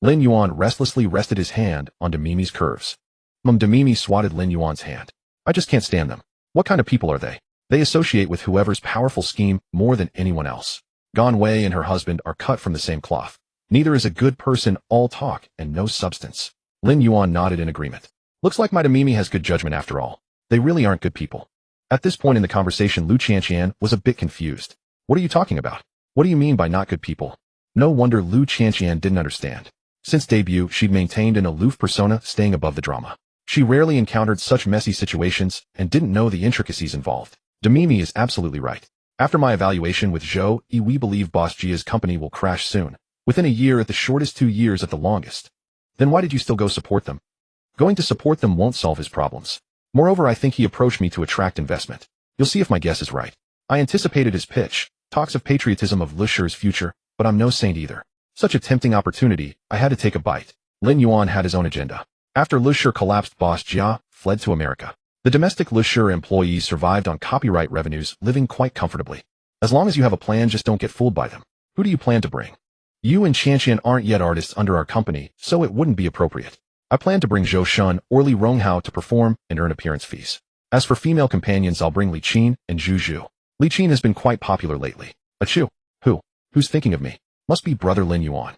Lin Yuan restlessly rested his hand on Demimi's curves. Demimi swatted Lin Yuan's hand. I just can't stand them. What kind of people are they? They associate with whoever's powerful scheme more than anyone else. Gone Wei and her husband are cut from the same cloth. Neither is a good person, all talk and no substance. Lin Yuan nodded in agreement. Looks like my Demimi has good judgment after all. They really aren't good people. At this point in the conversation, Lu Qianqian was a bit confused. What are you talking about? What do you mean by not good people? No wonder Lu Qianqian didn't understand. Since debut, she'd maintained an aloof persona, staying above the drama. She rarely encountered such messy situations and didn't know the intricacies involved. Demimi is absolutely right. After my evaluation with Zhou Yi, we believe Boss Jia's company will crash soon. Within a year at the shortest, 2 years at the longest. Then why did you still go support them? Going to support them won't solve his problems. Moreover, I think he approached me to attract investment. You'll see if my guess is right. I anticipated his pitch, talks of patriotism of Lu Shi's future, but I'm no saint either. Such a tempting opportunity, I had to take a bite. Lin Yuan had his own agenda. After Lu Shi collapsed, Boss Jia fled to America. The domestic Lu Shi employees survived on copyright revenues, living quite comfortably. As long as you have a plan, just don't get fooled by them. Who do you plan to bring? You and Qianqian aren't yet artists under our company, so it wouldn't be appropriate. I plan to bring Zhou Shun or Li Ronghao to perform and earn appearance fees. As for female companions, I'll bring Li Qin and Zhu Zhu. Li Qin has been quite popular lately. Achoo. Who's thinking of me? Must be brother Lin Yuan.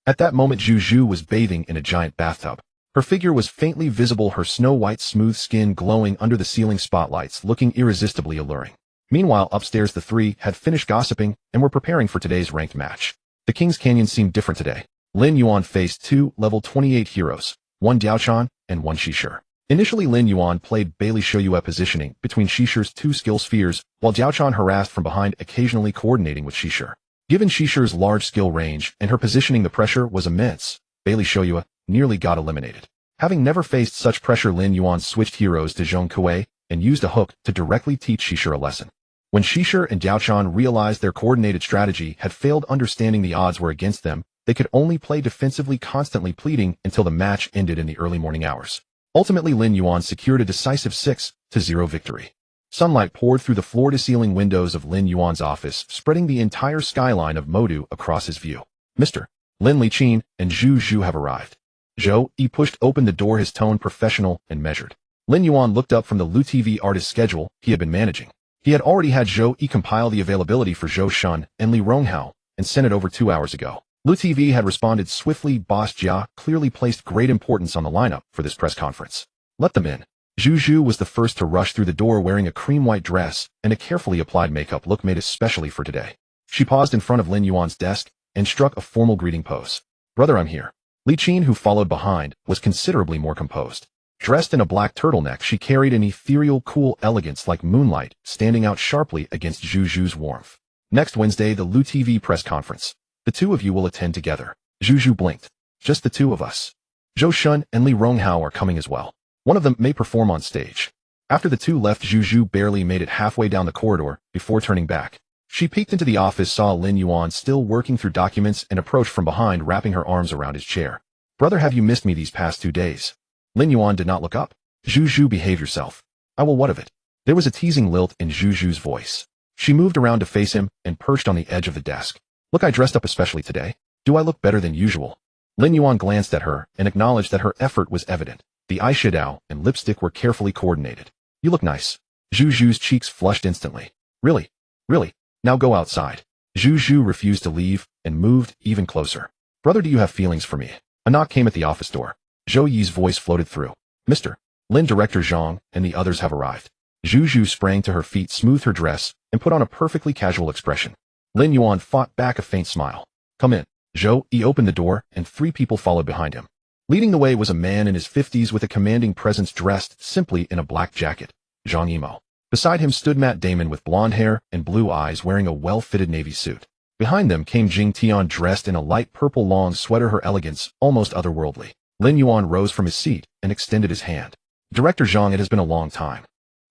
At that moment, Zhu Zhu was bathing in a giant bathtub. Her figure was faintly visible, her snow-white smooth skin glowing under the ceiling spotlights, looking irresistibly alluring. Meanwhile, upstairs the three had finished gossiping and were preparing for today's ranked match. The King's Canyon seemed different today. Lin Yuan faced 2 level 28 heroes, 1 Diaochan and 1 Shishir. Initially, Lin Yuan played Bailey Shoyue positioning between Shishir's 2 skill spheres, while Diaochan harassed from behind, occasionally coordinating with Shishir. Given Shishir's large skill range and her positioning, the pressure was immense. Bailey Shoyue nearly got eliminated. Having never faced such pressure, Lin Yuan switched heroes to Zhong Kuei and used a hook to directly teach Shishir a lesson. When Shishir and Diaochan realized their coordinated strategy had failed, understanding the odds were against them, they could only play defensively, constantly pleading until the match ended in the early morning hours. Ultimately, Lin Yuan secured a decisive 6-0 victory. Sunlight poured through the floor-to-ceiling windows of Lin Yuan's office, spreading the entire skyline of Modu across his view. Mr. Lin, Li Qin and Zhu Zhu have arrived. Zhou Yi pushed open the door, his tone professional and measured. Lin Yuan looked up from the Lu TV artist schedule he had been managing. He had already had Zhou Yi compile the availability for Zhou Shun and Li Ronghao and sent it over 2 hours ago. Lu TV had responded swiftly. Boss Jia clearly placed great importance on the lineup for this press conference. Let them in. Zhu Zhu was the first to rush through the door, wearing a cream-white dress and a carefully applied makeup look made especially for today. She paused in front of Lin Yuan's desk and struck a formal greeting pose. Brother, I'm here. Li Qin, who followed behind, was considerably more composed. Dressed in a black turtleneck, she carried an ethereal, cool elegance like moonlight, standing out sharply against Zhu Zhu's warmth. Next Wednesday, the Lu TV press conference. The two of you will attend together. Zhu Zhu blinked. Just the two of us. Zhou Shun and Li Ronghao are coming as well. One of them may perform on stage. After the two left, Zhu Zhu barely made it halfway down the corridor before turning back. She peeked into the office, saw Lin Yuan still working through documents, and approached from behind, wrapping her arms around his chair. Brother, have you missed me these past 2 days? Lin Yuan did not look up. Zhu Zhu, behave yourself. I will. What of it? There was a teasing lilt in Zhu Zhu's voice. She moved around to face him and perched on the edge of the desk. Look, I dressed up especially today. Do I look better than usual? Lin Yuan glanced at her and acknowledged that her effort was evident. The eyeshadow and lipstick were carefully coordinated. You look nice. Zhu Zhu's cheeks flushed instantly. Really? Really? Now go outside. Zhu Zhu refused to leave and moved even closer. Brother, do you have feelings for me? A knock came at the office door. Zhou Yi's voice floated through. Mr. Lin, Director Zhang and the others have arrived. Zhu Zhu sprang to her feet, smoothed her dress, and put on a perfectly casual expression. Lin Yuan fought back a faint smile. Come in. Zhou Yi opened the door, and 3 people followed behind him. Leading the way was a man in his 50s with a commanding presence, dressed simply in a black jacket. Zhang Yimou. Beside him stood Matt Damon with blonde hair and blue eyes, wearing a well-fitted navy suit. Behind them came Jing Tian, dressed in a light purple long sweater, her elegance almost otherworldly. Lin Yuan rose from his seat and extended his hand. Director Zhang, it has been a long time.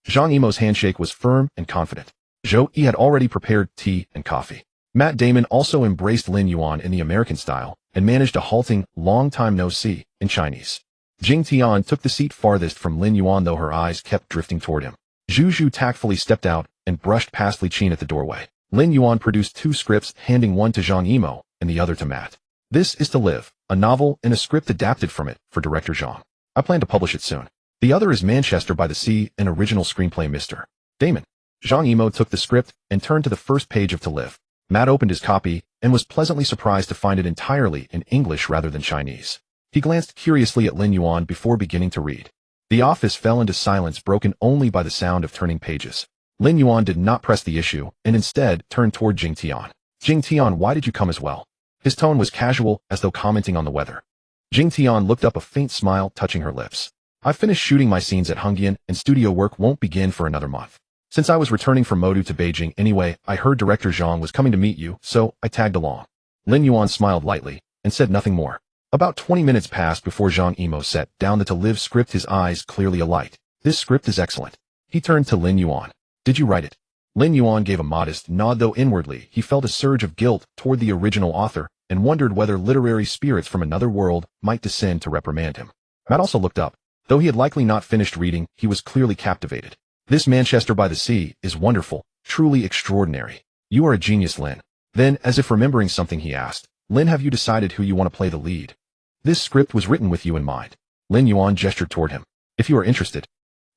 Zhang Yimou's handshake was firm and confident. Zhou Yi had already prepared tea and coffee. Matt Damon also embraced Lin Yuan in the American style and managed a halting, long time no see in Chinese. Jing Tian took the seat farthest from Lin Yuan, though her eyes kept drifting toward him. Zhu Zhu tactfully stepped out and brushed past Li Qin at the doorway. Lin Yuan produced 2 scripts, handing one to Zhang Yimou and the other to Matt. This is To Live, a novel and a script adapted from it for director Zhang. I plan to publish it soon. The other is Manchester by the Sea, an original screenplay, Mr. Damon. Zhang Yimou took the script and turned to the first page of To Live. Matt opened his copy and was pleasantly surprised to find it entirely in English rather than Chinese. He glanced curiously at Lin Yuan before beginning to read. The office fell into silence, broken only by the sound of turning pages. Lin Yuan did not press the issue and instead turned toward Jing Tian. Jing Tian, why did you come as well? His tone was casual, as though commenting on the weather. Jing Tian looked up, a faint smile touching her lips. I finished shooting my scenes at Hongyan and studio work won't begin for another month. Since I was returning from Modu to Beijing anyway, I heard director Zhang was coming to meet you, so I tagged along. Lin Yuan smiled lightly and said nothing more. About 20 minutes passed before Zhang Yimou set down the To Live script, his eyes clearly alight. This script is excellent. He turned to Lin Yuan. Did you write it? Lin Yuan gave a modest nod, though inwardly he felt a surge of guilt toward the original author and wondered whether literary spirits from another world might descend to reprimand him. Matt also looked up. Though he had likely not finished reading, he was clearly captivated. This Manchester by the Sea is wonderful, truly extraordinary. You are a genius, Lin. Then, as if remembering something, he asked, Lin, have you decided who you want to play the lead? This script was written with you in mind. Lin Yuan gestured toward him. If you are interested.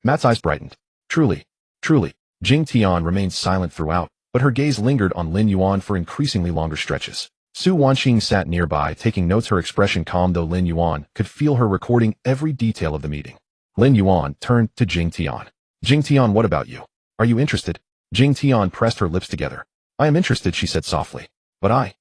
Matt's eyes brightened. Truly. Jing Tian remained silent throughout, but her gaze lingered on Lin Yuan for increasingly longer stretches. Su Wanqing sat nearby, taking notes, her expression calm, though Lin Yuan could feel her recording every detail of the meeting. Lin Yuan turned to Jing Tian. Jing Tian, what about you? Are you interested? Jing Tian pressed her lips together. I am interested, she said softly. But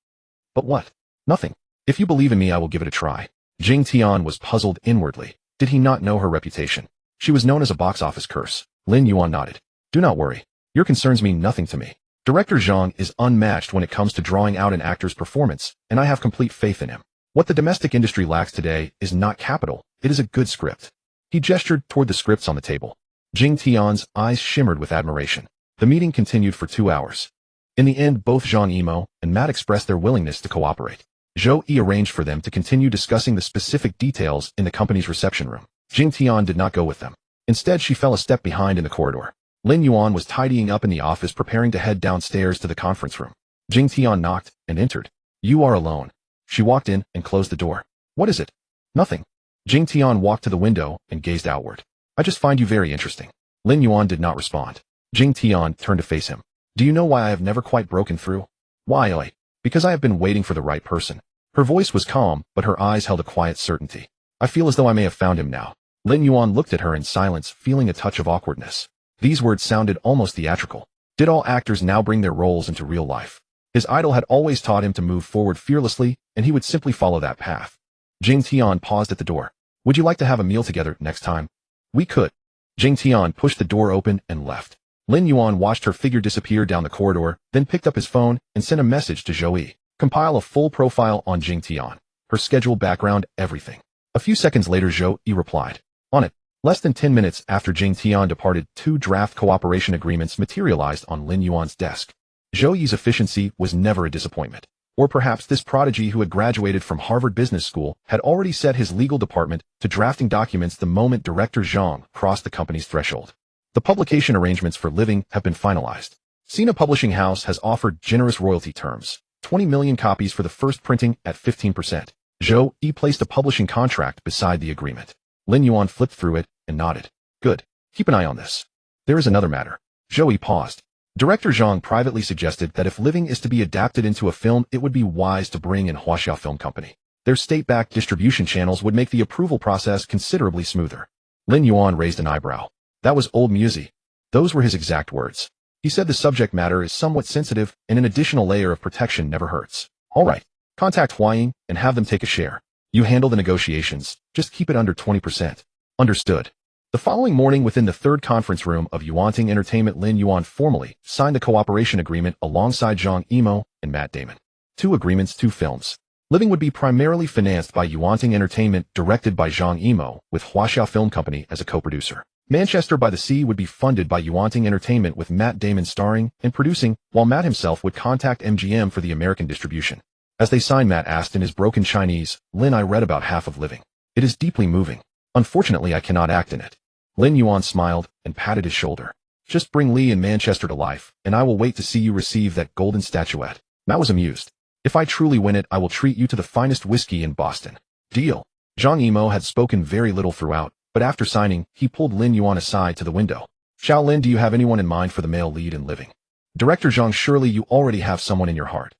what? Nothing. If you believe in me, I will give it a try. Jing Tian was puzzled inwardly. Did he not know her reputation? She was known as a box office curse. Lin Yuan nodded. Do not worry. Your concerns mean nothing to me. Director Zhang is unmatched when it comes to drawing out an actor's performance, and I have complete faith in him. What the domestic industry lacks today is not capital, it is a good script. He gestured toward the scripts on the table. Jing Tian's eyes shimmered with admiration. The meeting continued for 2 hours. In the end, both Zhang Yimou and Matt expressed their willingness to cooperate. Zhou Yi arranged for them to continue discussing the specific details in the company's reception room. Jing Tian did not go with them. Instead, she fell a step behind in the corridor. Lin Yuan was tidying up in the office, preparing to head downstairs to the conference room. Jing Tian knocked and entered. You are alone. She walked in and closed the door. What is it? Nothing. Jing Tian walked to the window and gazed outward. I just find you very interesting. Lin Yuan did not respond. Jing Tian turned to face him. Do you know why I have never quite broken through? Why? Because I have been waiting for the right person. Her voice was calm, but her eyes held a quiet certainty. I feel as though I may have found him now. Lin Yuan looked at her in silence, feeling a touch of awkwardness. These words sounded almost theatrical. Did all actors now bring their roles into real life? His idol had always taught him to move forward fearlessly, and he would simply follow that path. Jing Tian paused at the door. Would you like to have a meal together next time? We could. Jing Tian pushed the door open and left. Lin Yuan watched her figure disappear down the corridor, then picked up his phone and sent a message to Zhou Yi. Compile a full profile on Jing Tian. Her schedule, background, everything. A few seconds later, Zhou Yi replied. On it. Less than 10 minutes after Jing Tian departed, 2 draft cooperation agreements materialized on Lin Yuan's desk. Zhou Yi's efficiency was never a disappointment. Or perhaps this prodigy who had graduated from Harvard Business School had already set his legal department to drafting documents the moment director Zhang crossed the company's threshold. The publication arrangements for Living have been finalized. Sina Publishing House has offered generous royalty terms, 20 million copies for the first printing at 15%. Zhou Yi placed a publishing contract beside the agreement. Lin Yuan flipped through it and nodded. Good. Keep an eye on this. There is another matter. Zhou Yi paused. Director Zhang privately suggested that if Living is to be adapted into a film, it would be wise to bring in Huaxia Film Company. Their state-backed distribution channels would make the approval process considerably smoother. Lin Yuan raised an eyebrow. That was old music. Those were his exact words. He said the subject matter is somewhat sensitive and an additional layer of protection never hurts. All right. Contact Huaying and have them take a share. You handle the negotiations. Just keep it under 20%. Understood. The following morning, within the third conference room of Yuanting Entertainment, Lin Yuan formally signed the cooperation agreement alongside Zhang Yimou and Matt Damon. 2 agreements, 2 films. Living would be primarily financed by Yuanting Entertainment, directed by Zhang Yimou, with Huaxia Film Company as a co-producer. Manchester by the Sea would be funded by Yuanting Entertainment with Matt Damon starring and producing, while Matt himself would contact MGM for the American distribution. As they signed, Matt asked in his broken Chinese, "Lin, I read about Half of Living. It is deeply moving. Unfortunately, I cannot act in it." Lin Yuan smiled and patted his shoulder. "Just bring Lee and Manchester to life, and I will wait to see you receive that golden statuette." Matt was amused. "If I truly win it, I will treat you to the finest whiskey in Boston." Deal. Zhang Yimou had spoken very little throughout, but after signing, he pulled Lin Yuan aside to the window. "Xiao Lin, do you have anyone in mind for the male lead in Living?" "Director Zhang, surely you already have someone in your heart."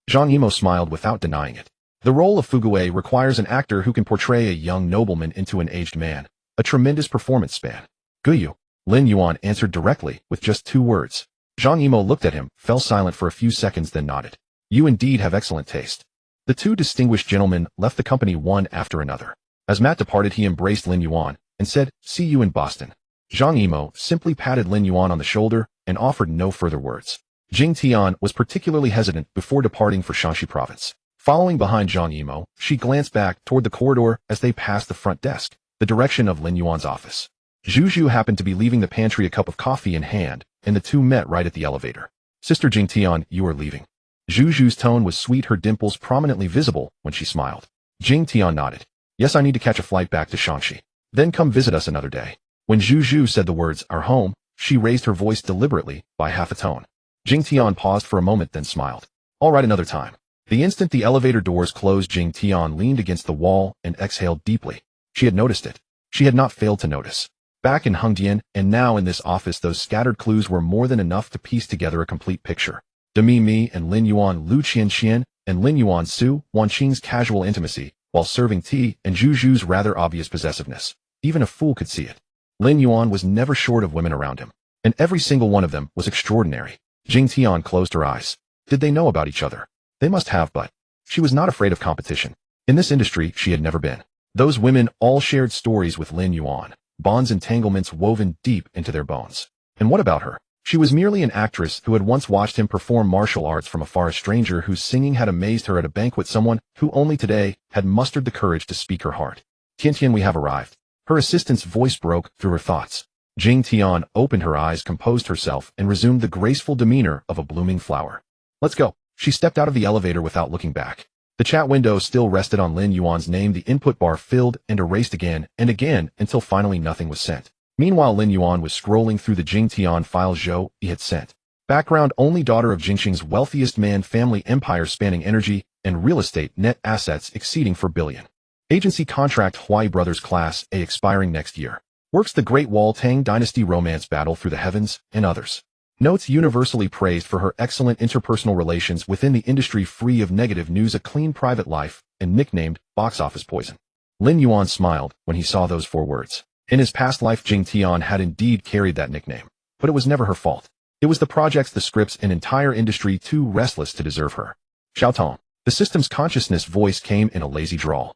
Zhang Yimou smiled without denying it. The role of Fugui requires an actor who can portray a young nobleman into an aged man, a tremendous performance span. "Guyu," Lin Yuan answered directly, with just 2 words. Zhang Yimou looked at him, fell silent for a few seconds, then nodded. "You indeed have excellent taste." The 2 distinguished gentlemen left the company one after another. As Matt departed, he embraced Lin Yuan and said, "See you in Boston." Zhang Yimou simply patted Lin Yuan on the shoulder and offered no further words. Jing Tian was particularly hesitant before departing for Shanxi province. Following behind Zhang Yimou, she glanced back toward the corridor as they passed the front desk, the direction of Lin Yuan's office. Zhu Zhu happened to be leaving the pantry, a cup of coffee in hand, and the 2 met right at the elevator. "Sister Jing Tian, you are leaving." Zhu Zhu's tone was sweet, her dimples prominently visible when she smiled. Jing Tian nodded. "Yes, I need to catch a flight back to Shanxi. Then come visit us another day." When Zhu Zhu said the words, "our home," she raised her voice deliberately by half a tone. Jing Tian paused for a moment, then smiled. "All right, another time." The instant the elevator doors closed, Jing Tian leaned against the wall and exhaled deeply. She had noticed it. She had not failed to notice. Back in Hengdian, and now in this office, those scattered clues were more than enough to piece together a complete picture. Demi Mi and Lin Yuan, Lu Qianqian and Lin Yuan, Su Wanqing's casual intimacy, while serving tea, and Zhu Zhu's rather obvious possessiveness. Even a fool could see it. Lin Yuan was never short of women around him, and every single one of them was extraordinary. Jing Tian closed her eyes. Did they know about each other? They must have, but she was not afraid of competition. In this industry, she had never been. Those women all shared stories with Lin Yuan, bonds, entanglements woven deep into their bones. And what about her? She was merely an actress who had once watched him perform martial arts from afar, a stranger whose singing had amazed her at a banquet, someone who only today had mustered the courage to speak her heart. "Tian, we have arrived." Her assistant's voice broke through her thoughts. Jing Tian opened her eyes, composed herself, and resumed the graceful demeanor of a blooming flower. "Let's go." She stepped out of the elevator without looking back. The chat window still rested on Lin Yuan's name. The input bar filled and erased again and again until finally nothing was sent. Meanwhile, Lin Yuan was scrolling through the Jing Tian files Zhou Yi had sent. Background: only daughter of Jingxing's wealthiest man, family empire spanning energy and real estate, net assets exceeding 4 billion. Agency contract Huai Brothers Class A expiring next year. Works The Great Wall, Tang Dynasty romance battle through the heavens, and others. Notes: universally praised for her excellent interpersonal relations within the industry, free of negative news, a clean private life, and nicknamed Box Office Poison. Lin Yuan smiled when he saw those 4 words. In his past life, Jing Tian had indeed carried that nickname, but it was never her fault. It was the projects, the scripts, and entire industry too restless to deserve her. "Xiao Tong." The system's consciousness voice came in a lazy drawl.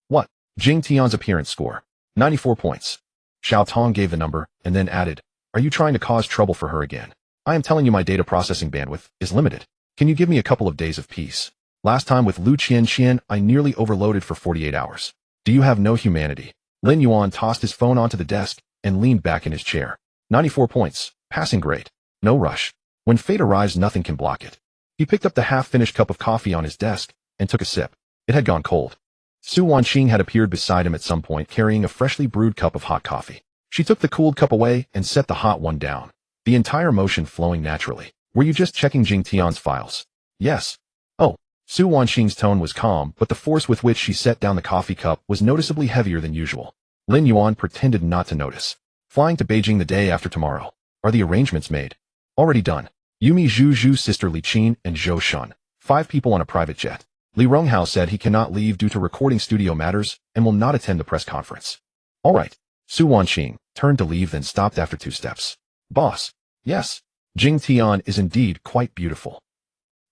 "What?" Jing Tian's appearance score. 94 points. Xiao Tong gave the number, and then added, "Are you trying to cause trouble for her again? I am telling you, my data processing bandwidth is limited. Can you give me a couple of days of peace? Last time with Lu Qianqian, I nearly overloaded for 48 hours. Do you have no humanity?" Lin Yuan tossed his phone onto the desk and leaned back in his chair. 94 points. Passing grade. No rush. When fate arrives, nothing can block it. He picked up the half-finished cup of coffee on his desk and took a sip. It had gone cold. Su Wanqing had appeared beside him at some point, carrying a freshly brewed cup of hot coffee. She took the cooled cup away and set the hot one down, the entire motion flowing naturally. "Were you just checking Jing Tian's files?" "Yes." "Oh." Su Wanqing's tone was calm, but the force with which she set down the coffee cup was noticeably heavier than usual. Lin Yuan pretended not to notice. "Flying to Beijing the day after tomorrow. Are the arrangements made?" "Already done. Yumi Zhu Zhu's sister Li Qin and Zhou Shun. 5 people on a private jet." Li Ronghao said he cannot leave due to recording studio matters and will not attend the press conference. "All right." Su Wanqing turned to leave, then stopped after 2 steps. "Boss." "Yes. Jing Tian is indeed quite beautiful."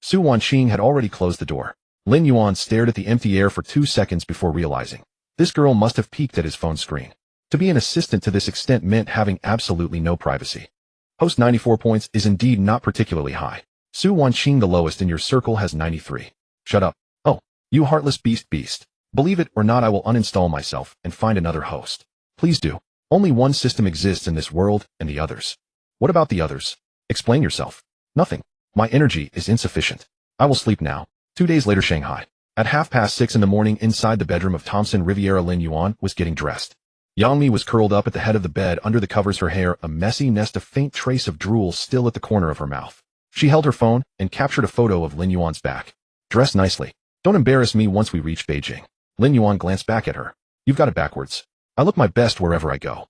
Su Wanqing had already closed the door. Lin Yuan stared at the empty air for 2 seconds before realizing. This girl must have peeked at his phone screen. To be an assistant to this extent meant having absolutely no privacy. Post 94 points is indeed not particularly high. Su Wanqing, the lowest in your circle, has 93. "Shut up. Oh, you heartless beast. Believe it or not, I will uninstall myself and find another host." "Please do." Only one system exists in this world, and the others. What about the others? Explain yourself. Nothing. My energy is insufficient. I will sleep now. 2 days later, Shanghai. At 6:30 in the morning, inside the bedroom of Thompson Riviera, Lin Yuan was getting dressed. Yangmi was curled up at the head of the bed under the covers, her hair a messy nest, a faint trace of drool still at the corner of her mouth. She held her phone and captured a photo of Lin Yuan's back. Dress nicely. Don't embarrass me once we reach Beijing. Lin Yuan glanced back at her. You've got it backwards. I look my best wherever I go.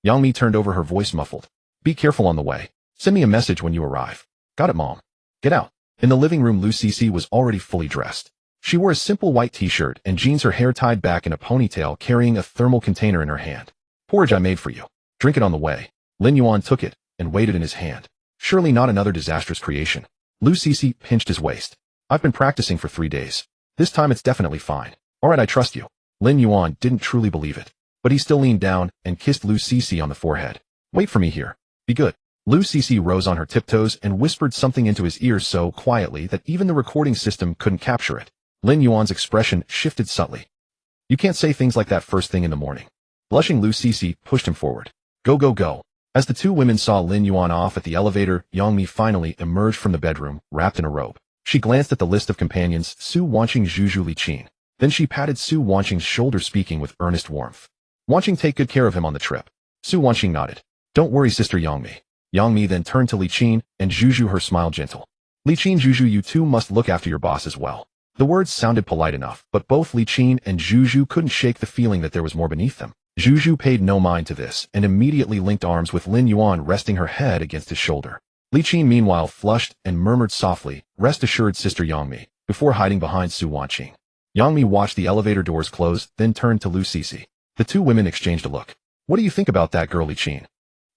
Yangmi turned over, her voice muffled. Be careful on the way. Send me a message when you arrive. Got it, Mom. Get out. In the living room, Lu Cici was already fully dressed. She wore a simple white t-shirt and jeans, her hair tied back in a ponytail, carrying a thermal container in her hand. Porridge I made for you. Drink it on the way. Lin Yuan took it and weighed it in his hand. Surely not another disastrous creation. Lu Cici pinched his waist. I've been practicing for 3 days. This time it's definitely fine. All right, I trust you. Lin Yuan didn't truly believe it, but he still leaned down and kissed Lu Cici on the forehead. Wait for me here. Be good. Lu Cici rose on her tiptoes and whispered something into his ear so quietly that even the recording system couldn't capture it. Lin Yuan's expression shifted subtly. You can't say things like that first thing in the morning. Blushing, Lu Cici pushed him forward. Go, go, go. As the two women saw Lin Yuan off at the elevator, Yangmi finally emerged from the bedroom, wrapped in a robe. She glanced at the list of companions, Su Wanqing, Zhu Li Qin. Then she patted Su Wanqing's shoulder, speaking with earnest warmth. Wanqing, take good care of him on the trip. Su Wanqing nodded. Don't worry, Sister Yangmi. Yangmi then turned to Li Qin and Zhu, her smile gentle. Li Qin, Zhu, you two must look after your boss as well. The words sounded polite enough, but both Li Qin and Zhu couldn't shake the feeling that there was more beneath them. Zhu paid no mind to this and immediately linked arms with Lin Yuan, resting her head against his shoulder. Li Qin meanwhile flushed and murmured softly, Rest assured, Sister Yangmi, before hiding behind Su Wanqing. Yangmi watched the elevator doors close, then turned to Lu Cici. The two women exchanged a look. What do you think about that girl, Li Qin?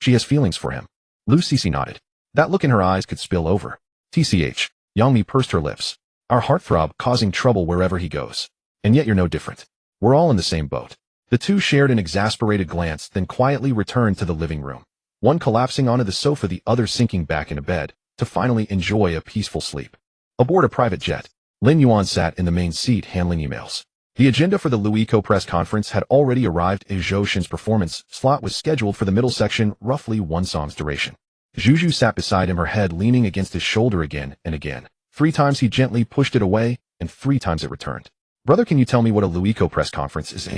She has feelings for him. Lu Cici nodded. That look in her eyes could spill over. TCH. Yangmi pursed her lips. Our heartthrob causing trouble wherever he goes. And yet you're no different. We're all in the same boat. The two shared an exasperated glance, then quietly returned to the living room. One collapsing onto the sofa, the other sinking back into bed, to finally enjoy a peaceful sleep. Aboard a private jet, Lin Yuan sat in the main seat handling emails. The agenda for the Luiko press conference had already arrived. A Zhou Shin's performance slot was scheduled for the middle section, roughly 1 song's duration. Zhu sat beside him, her head leaning against his shoulder again and again. 3 times he gently pushed it away, and 3 times it returned. Brother, can you tell me what a Luiko press conference is?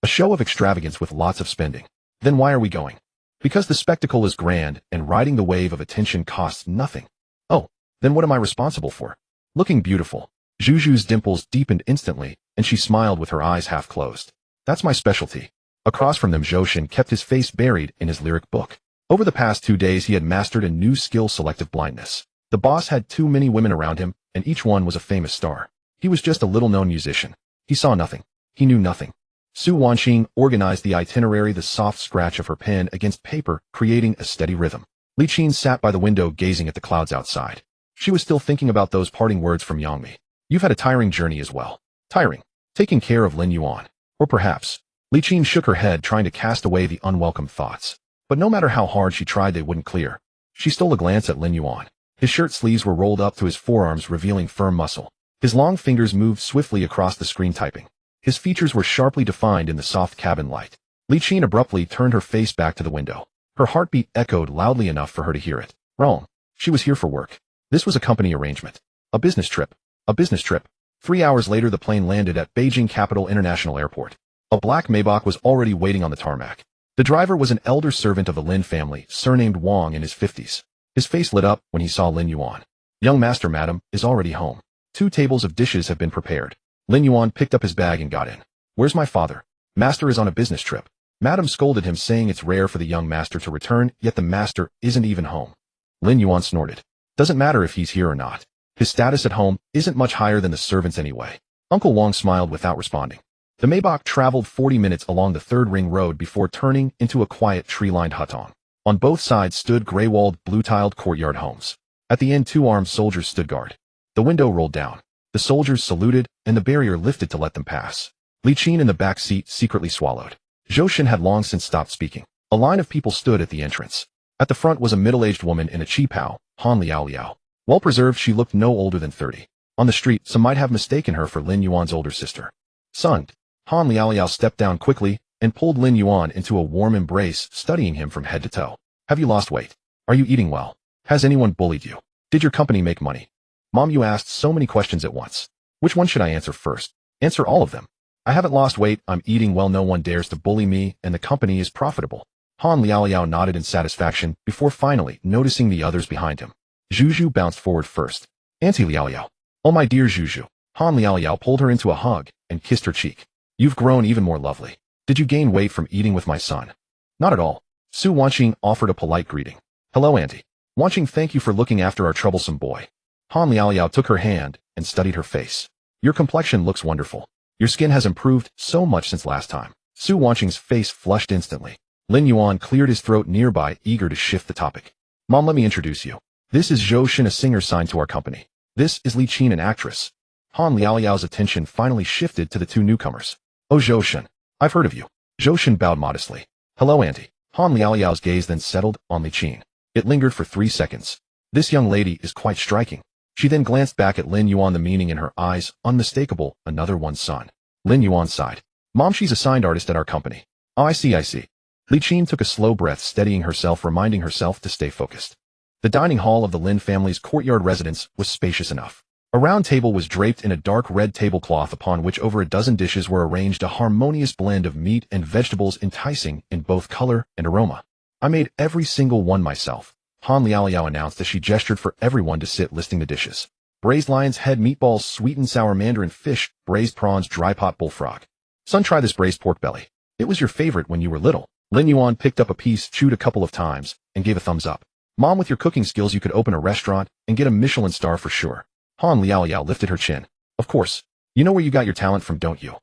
A show of extravagance with lots of spending. Then why are we going? Because the spectacle is grand, and riding the wave of attention costs nothing. Oh, then what am I responsible for? Looking beautiful. Zhu's dimples deepened instantly, and she smiled with her eyes half closed. That's my specialty. Across from them, Zhou Shin kept his face buried in his lyric book. Over the past 2 days, he had mastered a new skill, selective blindness. The boss had too many women around him, and each one was a famous star. He was just a little-known musician. He saw nothing. He knew nothing. Su Wanqing organized the itinerary, the soft scratch of her pen against paper, creating a steady rhythm. Li Qin sat by the window, gazing at the clouds outside. She was still thinking about those parting words from Yangmi. You've had a tiring journey as well. Tiring. Taking care of Lin Yuan. Or perhaps. Li Qin shook her head, trying to cast away the unwelcome thoughts. But no matter how hard she tried, they wouldn't clear. She stole a glance at Lin Yuan. His shirt sleeves were rolled up to his forearms, revealing firm muscle. His long fingers moved swiftly across the screen, typing. His features were sharply defined in the soft cabin light. Li Qin abruptly turned her face back to the window. Her heartbeat echoed loudly enough for her to hear it. Wrong. She was here for work. This was a company arrangement. A business trip. A business trip. 3 hours later, the plane landed at Beijing Capital International Airport. A black Maybach was already waiting on the tarmac. The driver was an elder servant of the Lin family, surnamed Wang, in his 50s. His face lit up when he saw Lin Yuan. Young master, madam, is already home. 2 tables of dishes have been prepared. Lin Yuan picked up his bag and got in. Where's my father? Master is on a business trip. Madam scolded him, saying it's rare for the young master to return, yet the master isn't even home. Lin Yuan snorted. Doesn't matter if he's here or not. His status at home isn't much higher than the servants anyway. Uncle Wang smiled without responding. The Maybach traveled 40 minutes along the 3rd ring road before turning into a quiet tree-lined hutong. On both sides stood gray-walled, blue-tiled courtyard homes. At the end, 2 armed soldiers stood guard. The window rolled down. The soldiers saluted, and the barrier lifted to let them pass. Li Qin in the back seat secretly swallowed. Zhou Shin had long since stopped speaking. A line of people stood at the entrance. At the front was a middle-aged woman in a qipao, Han Liao. Well-preserved, she looked no older than 30. On the street, some might have mistaken her for Lin Yuan's older sister. Son. Han Liao stepped down quickly and pulled Lin Yuan into a warm embrace, studying him from head to toe. Have you lost weight? Are you eating well? Has anyone bullied you? Did your company make money? Mom, you asked so many questions at once. Which one should I answer first? Answer all of them. I haven't lost weight, I'm eating well, no one dares to bully me, and the company is profitable. Han Liaoliao nodded in satisfaction before finally noticing the others behind him. Zhu bounced forward first. Auntie Liaoliao. Oh my dear Zhu. Han Liaoliao pulled her into a hug and kissed her cheek. You've grown even more lovely. Did you gain weight from eating with my son? Not at all. Su Wanqing offered a polite greeting. Hello, Auntie. Wanqing, thank you for looking after our troublesome boy. Han Liaoliao took her hand and studied her face. Your complexion looks wonderful. Your skin has improved so much since last time. Su Wanqing's face flushed instantly. Lin Yuan cleared his throat nearby, eager to shift the topic. Mom, let me introduce you. This is Zhou Shen, a singer signed to our company. This is Li Qin, an actress. Han Liaoliao's attention finally shifted to the two newcomers. Oh, Zhou Shen. I've heard of you. Zhou Shen bowed modestly. Hello, Auntie. Han Liaoliao's gaze then settled on Li Qin. It lingered for 3 seconds. This young lady is quite striking. She then glanced back at Lin Yuan, the meaning in her eyes unmistakable, another one's son. Lin Yuan sighed. Mom, she's a signed artist at our company. Oh, I see. Li Qin took a slow breath, steadying herself, reminding herself to stay focused. The dining hall of the Lin family's courtyard residence was spacious enough. A round table was draped in a dark red tablecloth upon which over a dozen dishes were arranged, a harmonious blend of meat and vegetables, enticing in both color and aroma. I made every single one myself, Han Liaoliao announced as she gestured for everyone to sit, listing the dishes. Braised lion's head, meatballs, sweet and sour mandarin fish, braised prawns, dry pot bullfrog. Son, try this braised pork belly. It was your favorite when you were little. Lin Yuan picked up a piece, chewed a couple of times, and gave a thumbs up. Mom, with your cooking skills you could open a restaurant and get a Michelin star for sure. Han Liaoliao lifted her chin. Of course. You know where you got your talent from, don't you?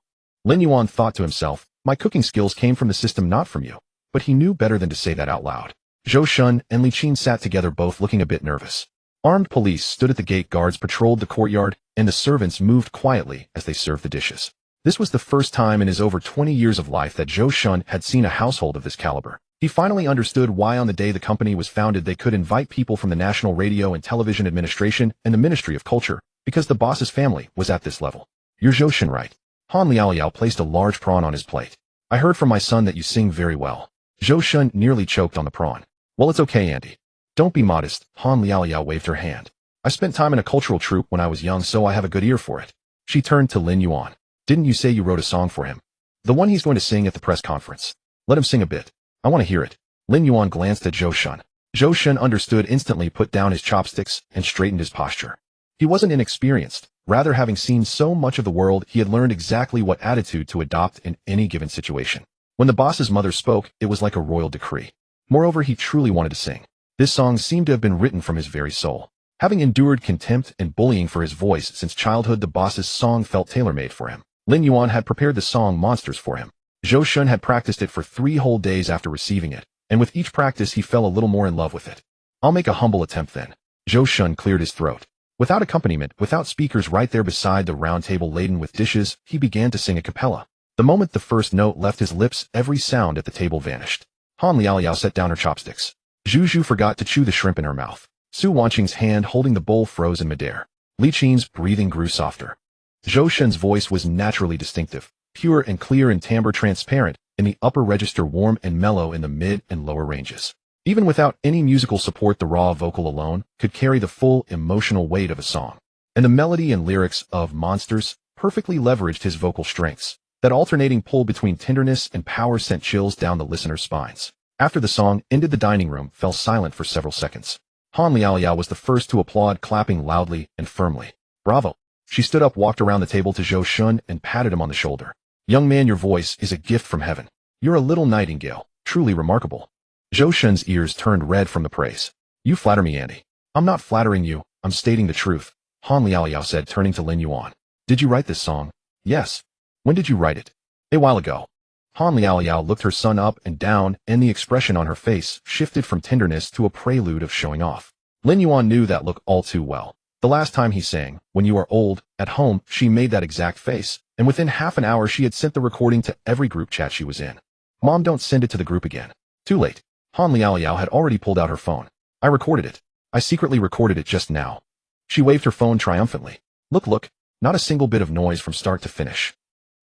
Lin Yuan thought to himself, my cooking skills came from the system, not from you. But he knew better than to say that out loud. Zhou Shen and Li Qin sat together, both looking a bit nervous. Armed police stood at the gate, guards patrolled the courtyard, and the servants moved quietly as they served the dishes. This was the first time in his over 20 years of life that Zhou Shen had seen a household of this caliber. He finally understood why on the day the company was founded they could invite people from the National Radio and Television Administration and the Ministry of Culture, because the boss's family was at this level. You're Zhou Shen, right? Han Liaoliao placed a large prawn on his plate. I heard from my son that you sing very well. Zhou Shen nearly choked on the prawn. Well, it's okay, Auntie. Don't be modest. Han Liaoliao waved her hand. I spent time in a cultural troupe when I was young, so I have a good ear for it. She turned to Lin Yuan. Didn't you say you wrote a song for him? The one he's going to sing at the press conference. Let him sing a bit. I want to hear it. Lin Yuan glanced at Zhou Shen. Zhou Shen understood instantly, put down his chopsticks, and straightened his posture. He wasn't inexperienced. Rather, having seen so much of the world, he had learned exactly what attitude to adopt in any given situation. When the boss's mother spoke, it was like a royal decree. Moreover, he truly wanted to sing. This song seemed to have been written from his very soul. Having endured contempt and bullying for his voice since childhood, the boss's song felt tailor-made for him. Lin Yuan had prepared the song Monsters for him. Zhou Shen had practiced it for 3 whole days after receiving it, and with each practice he fell a little more in love with it. I'll make a humble attempt then. Zhou Shen cleared his throat. Without accompaniment, without speakers right there beside the round table laden with dishes, he began to sing a cappella. The moment the first note left his lips, every sound at the table vanished. Han Liaoliao set down her chopsticks. Zhu forgot to chew the shrimp in her mouth. Su Wanqing's hand holding the bowl froze in midair. Li Qin's breathing grew softer. Zhou Shen's voice was naturally distinctive, pure and clear in timbre, transparent in the upper register, warm and mellow in the mid and lower ranges. Even without any musical support, the raw vocal alone could carry the full emotional weight of a song. And the melody and lyrics of Monsters perfectly leveraged his vocal strengths. That alternating pull between tenderness and power sent chills down the listeners' spines. After the song ended, the dining room fell silent for several seconds. Han Liaoliao was the first to applaud, clapping loudly and firmly. Bravo. She stood up, walked around the table to Zhou Shen, and patted him on the shoulder. Young man, your voice is a gift from heaven. You're a little nightingale, truly remarkable. Zhou Shen's ears turned red from the praise. You flatter me, Auntie. I'm not flattering you, I'm stating the truth, Han Liaoliao said, turning to Lin Yuan. Did you write this song? Yes. When did you write it? A while ago. Han Liaoliao looked her son up and down, and the expression on her face shifted from tenderness to a prelude of showing off. Lin Yuan knew that look all too well. The last time he sang, When You Are Old, at home, she made that exact face, and within half an hour she had sent the recording to every group chat she was in. Mom, don't send it to the group again. Too late. Han Liaoliao had already pulled out her phone. I recorded it. I secretly recorded it just now. She waved her phone triumphantly. Look, not a single bit of noise from start to finish.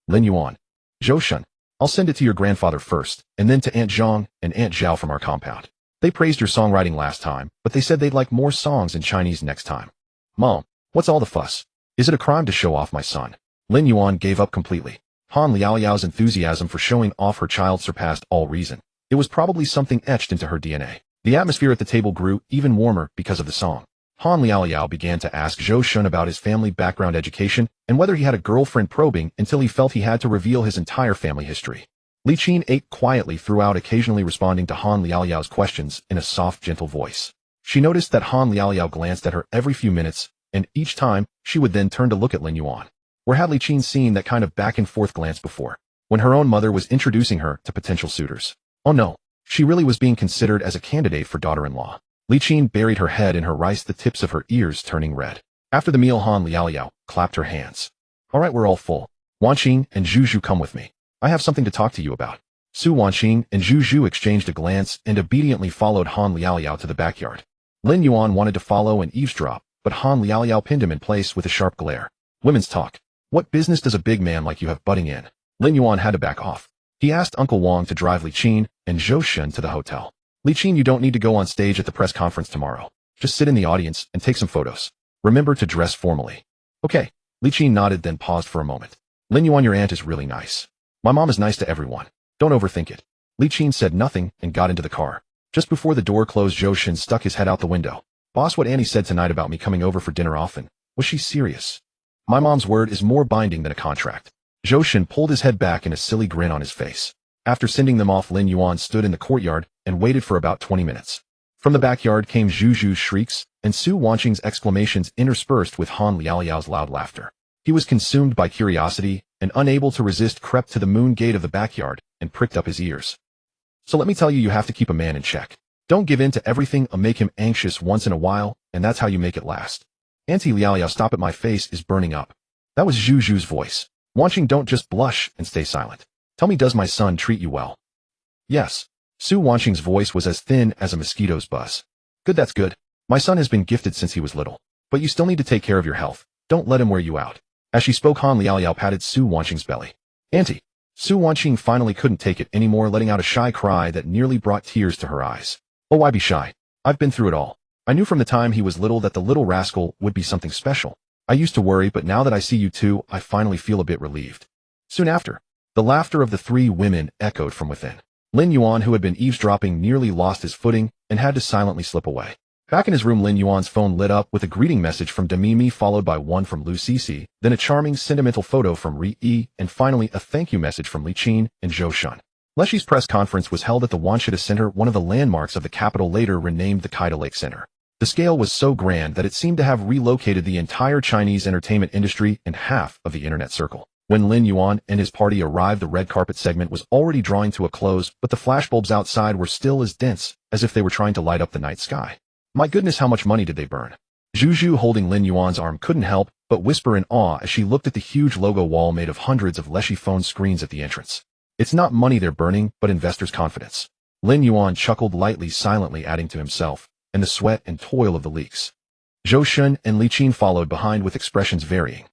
Lin Yuan. Zhou Shen. I'll send it to your grandfather first, and then to Aunt Zhang and Aunt Zhao from our compound. They praised your songwriting last time, but they said they'd like more songs in Chinese next time. Mom, what's all the fuss? Is it a crime to show off my son? Lin Yuan gave up completely. Han Liaoyao's enthusiasm for showing off her child surpassed all reason. It was probably something etched into her DNA. The atmosphere at the table grew even warmer because of the song. Han Liaoyao began to ask Zhou Shun about his family background, education, and whether he had a girlfriend, probing until he felt he had to reveal his entire family history. Li Qin ate quietly throughout, occasionally responding to Han Liaoyao's questions in a soft, gentle voice. She noticed that Han Liaoyao glanced at her every few minutes, and each time, she would then turn to look at Lin Yuan. Where had Li Qin seen that kind of back-and-forth glance before? When her own mother was introducing her to potential suitors. Oh no, she really was being considered as a candidate for daughter-in-law. Li Qin buried her head in her rice, the tips of her ears turning red. After the meal, Han Liaoyao clapped her hands. All right, we're all full. Wanqing and Zhu Zhu, come with me. I have something to talk to you about. Su Wanqing and Zhu Zhu exchanged a glance and obediently followed Han Liaoyao to the backyard. Lin Yuan wanted to follow and eavesdrop, but Han Liaoyao pinned him in place with a sharp glare. Women's talk. What business does a big man like you have butting in? Lin Yuan had to back off. He asked Uncle Wang to drive Li Qin and Zhou Shun to the hotel. Li Qin, you don't need to go on stage at the press conference tomorrow. Just sit in the audience and take some photos. Remember to dress formally. Okay. Li Qin nodded, then paused for a moment. Lin Yuan, your aunt is really nice. My mom is nice to everyone. Don't overthink it. Li Qin said nothing and got into the car. Just before the door closed, Zhou Shun stuck his head out the window. Boss, what Annie said tonight about me coming over for dinner often. Was she serious? My mom's word is more binding than a contract. Zhou Shun pulled his head back in a silly grin on his face. After sending them off, Lin Yuan stood in the courtyard and waited for about 20 minutes. From the backyard came Zhu Zhu's shrieks and Su Wanqing's exclamations, interspersed with Han Liaoyao's loud laughter. He was consumed by curiosity and, unable to resist, crept to the moon gate of the backyard and pricked up his ears. So let me tell you, you have to keep a man in check. Don't give in to everything or make him anxious once in a while, and that's how you make it last. Auntie Liaoyao, stop it, my face is burning up. That was Zhu Zhu's voice. Wanqing, don't just blush and stay silent. Tell me, does my son treat you well? Yes. Su Wanqing's voice was as thin as a mosquito's buzz. Good, that's good. My son has been gifted since he was little. But you still need to take care of your health. Don't let him wear you out. As she spoke, Han Liaoyao patted Su Wanqing's belly. Auntie. Su Wanqing finally couldn't take it anymore, letting out a shy cry that nearly brought tears to her eyes. Oh, why be shy? I've been through it all. I knew from the time he was little that the little rascal would be something special. I used to worry, but now that I see you two, I finally feel a bit relieved. Soon after, the laughter of the three women echoed from within. Lin Yuan, who had been eavesdropping, nearly lost his footing and had to silently slip away. Back in his room, Lin Yuan's phone lit up with a greeting message from Demimi, followed by one from Lu Cici, then a charming sentimental photo from Ri Yi, and finally a thank you message from Li Qin and Zhou Shun. Leshi's press conference was held at the Wanshida Center, one of the landmarks of the capital, later renamed the Kaida Lake Center. The scale was so grand that it seemed to have relocated the entire Chinese entertainment industry and half of the internet circle. When Lin Yuan and his party arrived, the red carpet segment was already drawing to a close, but the flashbulbs outside were still as dense as if they were trying to light up the night sky. My goodness, how much money did they burn? Zhu Zhu, holding Lin Yuan's arm, couldn't help but whisper in awe as she looked at the huge logo wall made of hundreds of Leshi phone screens at the entrance. It's not money they're burning, but investors' confidence. Lin Yuan chuckled lightly, silently adding to himself, and the sweat and toil of the leaks. Zhou Shun and Li Qin followed behind with expressions varying.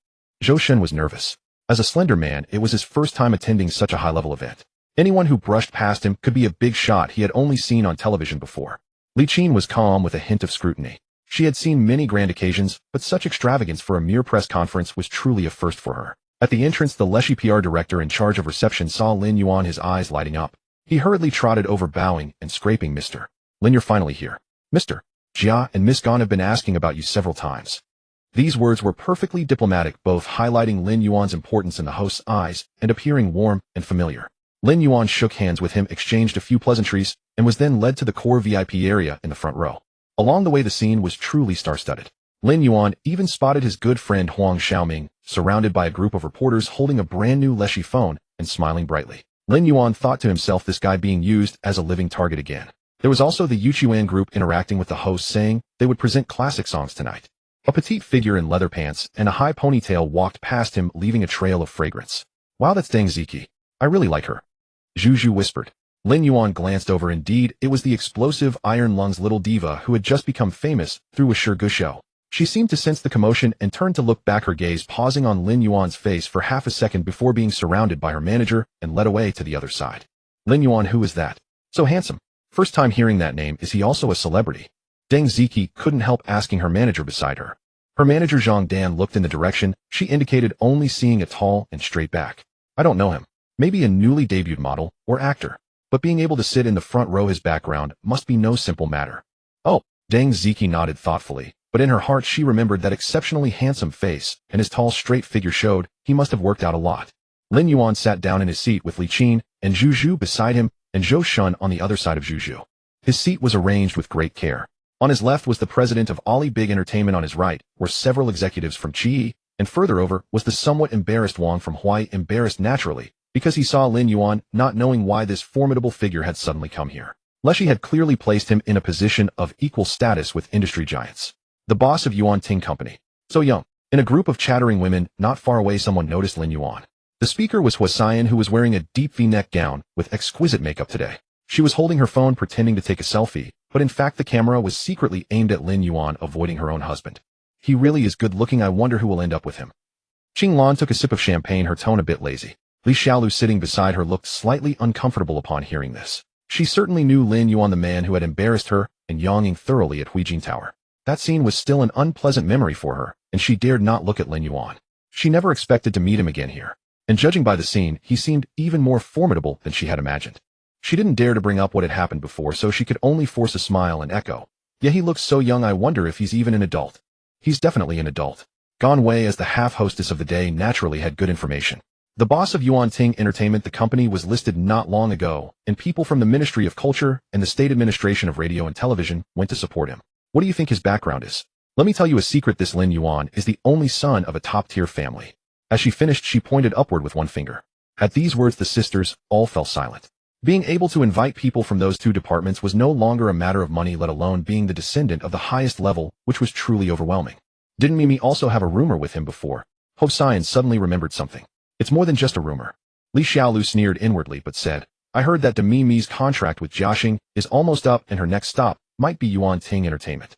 Zhou Shun was nervous. As a slender man, it was his first time attending such a high-level event. Anyone who brushed past him could be a big shot he had only seen on television before. Li Qin was calm with a hint of scrutiny. She had seen many grand occasions, but such extravagance for a mere press conference was truly a first for her. At the entrance, the Leshi PR director in charge of reception saw Lin Yuan, his eyes lighting up. He hurriedly trotted over, bowing and scraping. Mr. Lin, you're finally here. Mr. Jia and Miss Gan have been asking about you several times. These words were perfectly diplomatic, both highlighting Lin Yuan's importance in the host's eyes and appearing warm and familiar. Lin Yuan shook hands with him, exchanged a few pleasantries, and was then led to the core VIP area in the front row. Along the way, the scene was truly star-studded. Lin Yuan even spotted his good friend Huang Xiaoming, surrounded by a group of reporters holding a brand new Leshi phone and smiling brightly. Lin Yuan thought to himself, this guy being used as a living target again. There was also the Yuchuan group interacting with the host, saying they would present classic songs tonight. A petite figure in leather pants and a high ponytail walked past him, leaving a trail of fragrance. Wow, that's Deng Ziki. I really like her. Zhu Zhu whispered. Lin Yuan glanced over. Indeed, it was the explosive Iron Lungs little diva who had just become famous through a Shirgu show. She seemed to sense the commotion and turned to look back, her gaze pausing on Lin Yuan's face for half a second before being surrounded by her manager and led away to the other side. Lin Yuan, who is that? So handsome. First time hearing that name. Is he also a celebrity? Deng Ziki couldn't help asking her manager beside her. Her manager Zhang Dan looked in the direction she indicated, only seeing a tall and straight back. I don't know him. Maybe a newly debuted model or actor. But being able to sit in the front row, his background must be no simple matter. Oh, Deng Ziki nodded thoughtfully, but in her heart she remembered that exceptionally handsome face, and his tall straight figure showed he must have worked out a lot. Lin Yuan sat down in his seat with Li Qin and Zhu Zhu beside him and Zhou Shun on the other side of Zhu Zhu. His seat was arranged with great care. On his left was the president of Ali Big Entertainment, on his right were several executives from Qi, and further over was the somewhat embarrassed Wang from Huai, embarrassed naturally, because he saw Lin Yuan, not knowing why this formidable figure had suddenly come here. Leshy had clearly placed him in a position of equal status with industry giants. The boss of Yuan Ting Company. So young. In a group of chattering women, not far away, someone noticed Lin Yuan. The speaker was Huasian, who was wearing a deep V-neck gown with exquisite makeup today. She was holding her phone pretending to take a selfie, but in fact the camera was secretly aimed at Lin Yuan, avoiding her own husband. He really is good looking. I wonder who will end up with him. Qing Lan took a sip of champagne, her tone a bit lazy. Li Xiaolu sitting beside her looked slightly uncomfortable upon hearing this. She certainly knew Lin Yuan, the man who had embarrassed her and Yanging thoroughly at Huijin Tower. That scene was still an unpleasant memory for her, and she dared not look at Lin Yuan. She never expected to meet him again here. And judging by the scene, he seemed even more formidable than she had imagined. She didn't dare to bring up what had happened before, so she could only force a smile and echo. Yeah, he looks so young. I wonder if he's even an adult. He's definitely an adult. Gan Wei, as the half-hostess of the day, naturally had good information. The boss of Yuan Ting Entertainment, the company was listed not long ago, and people from the Ministry of Culture and the State Administration of Radio and Television went to support him. What do you think his background is? Let me tell you a secret. This Lin Yuan is the only son of a top-tier family. As she finished, she pointed upward with one finger. At these words, the sisters all fell silent. Being able to invite people from those two departments was no longer a matter of money, let alone being the descendant of the highest level, which was truly overwhelming. Didn't Mimi also have a rumor with him before? Ho Xian suddenly remembered something. It's more than just a rumor. Li Xiaolu sneered inwardly but said, I heard that Mimi's contract with Jiaxing is almost up and her next stop might be Yuan Ting Entertainment.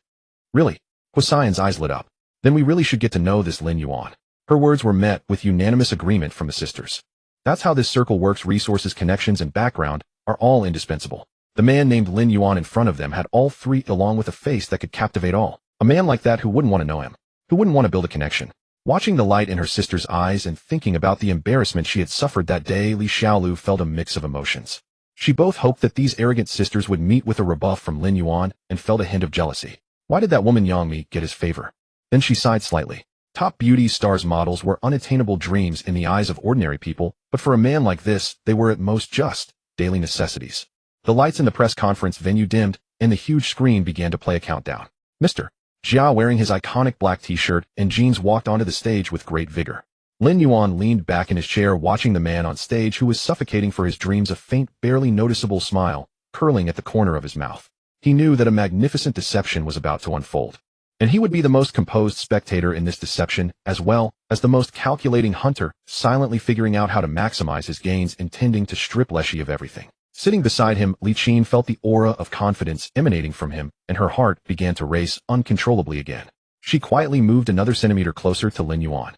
Really? Ho Xian's eyes lit up. Then we really should get to know this Lin Yuan. Her words were met with unanimous agreement from the sisters. That's how this circle works. Resources, connections, and background are all indispensable. The man named Lin Yuan in front of them had all three, along with a face that could captivate all. A man like that, who wouldn't want to know him? Who wouldn't want to build a connection? Watching the light in her sister's eyes and thinking about the embarrassment she had suffered that day, Li Xiaolu felt a mix of emotions. She both hoped that these arrogant sisters would meet with a rebuff from Lin Yuan and felt a hint of jealousy. Why did that woman Yang Mi get his favor? Then she sighed slightly. Top beauty stars models were unattainable dreams in the eyes of ordinary people, but for a man like this, they were at most just daily necessities. The lights in the press conference venue dimmed, and the huge screen began to play a countdown. Mr. Jia, wearing his iconic black t-shirt and jeans, walked onto the stage with great vigor. Lin Yuan leaned back in his chair, watching the man on stage who was suffocating for his dreams, a faint, barely noticeable smile curling at the corner of his mouth. He knew that a magnificent deception was about to unfold. And he would be the most composed spectator in this deception, as well as the most calculating hunter, silently figuring out how to maximize his gains, intending to strip Leshy of everything. Sitting beside him, Li Qin felt the aura of confidence emanating from him, and her heart began to race uncontrollably again. She quietly moved another centimeter closer to Lin Yuan.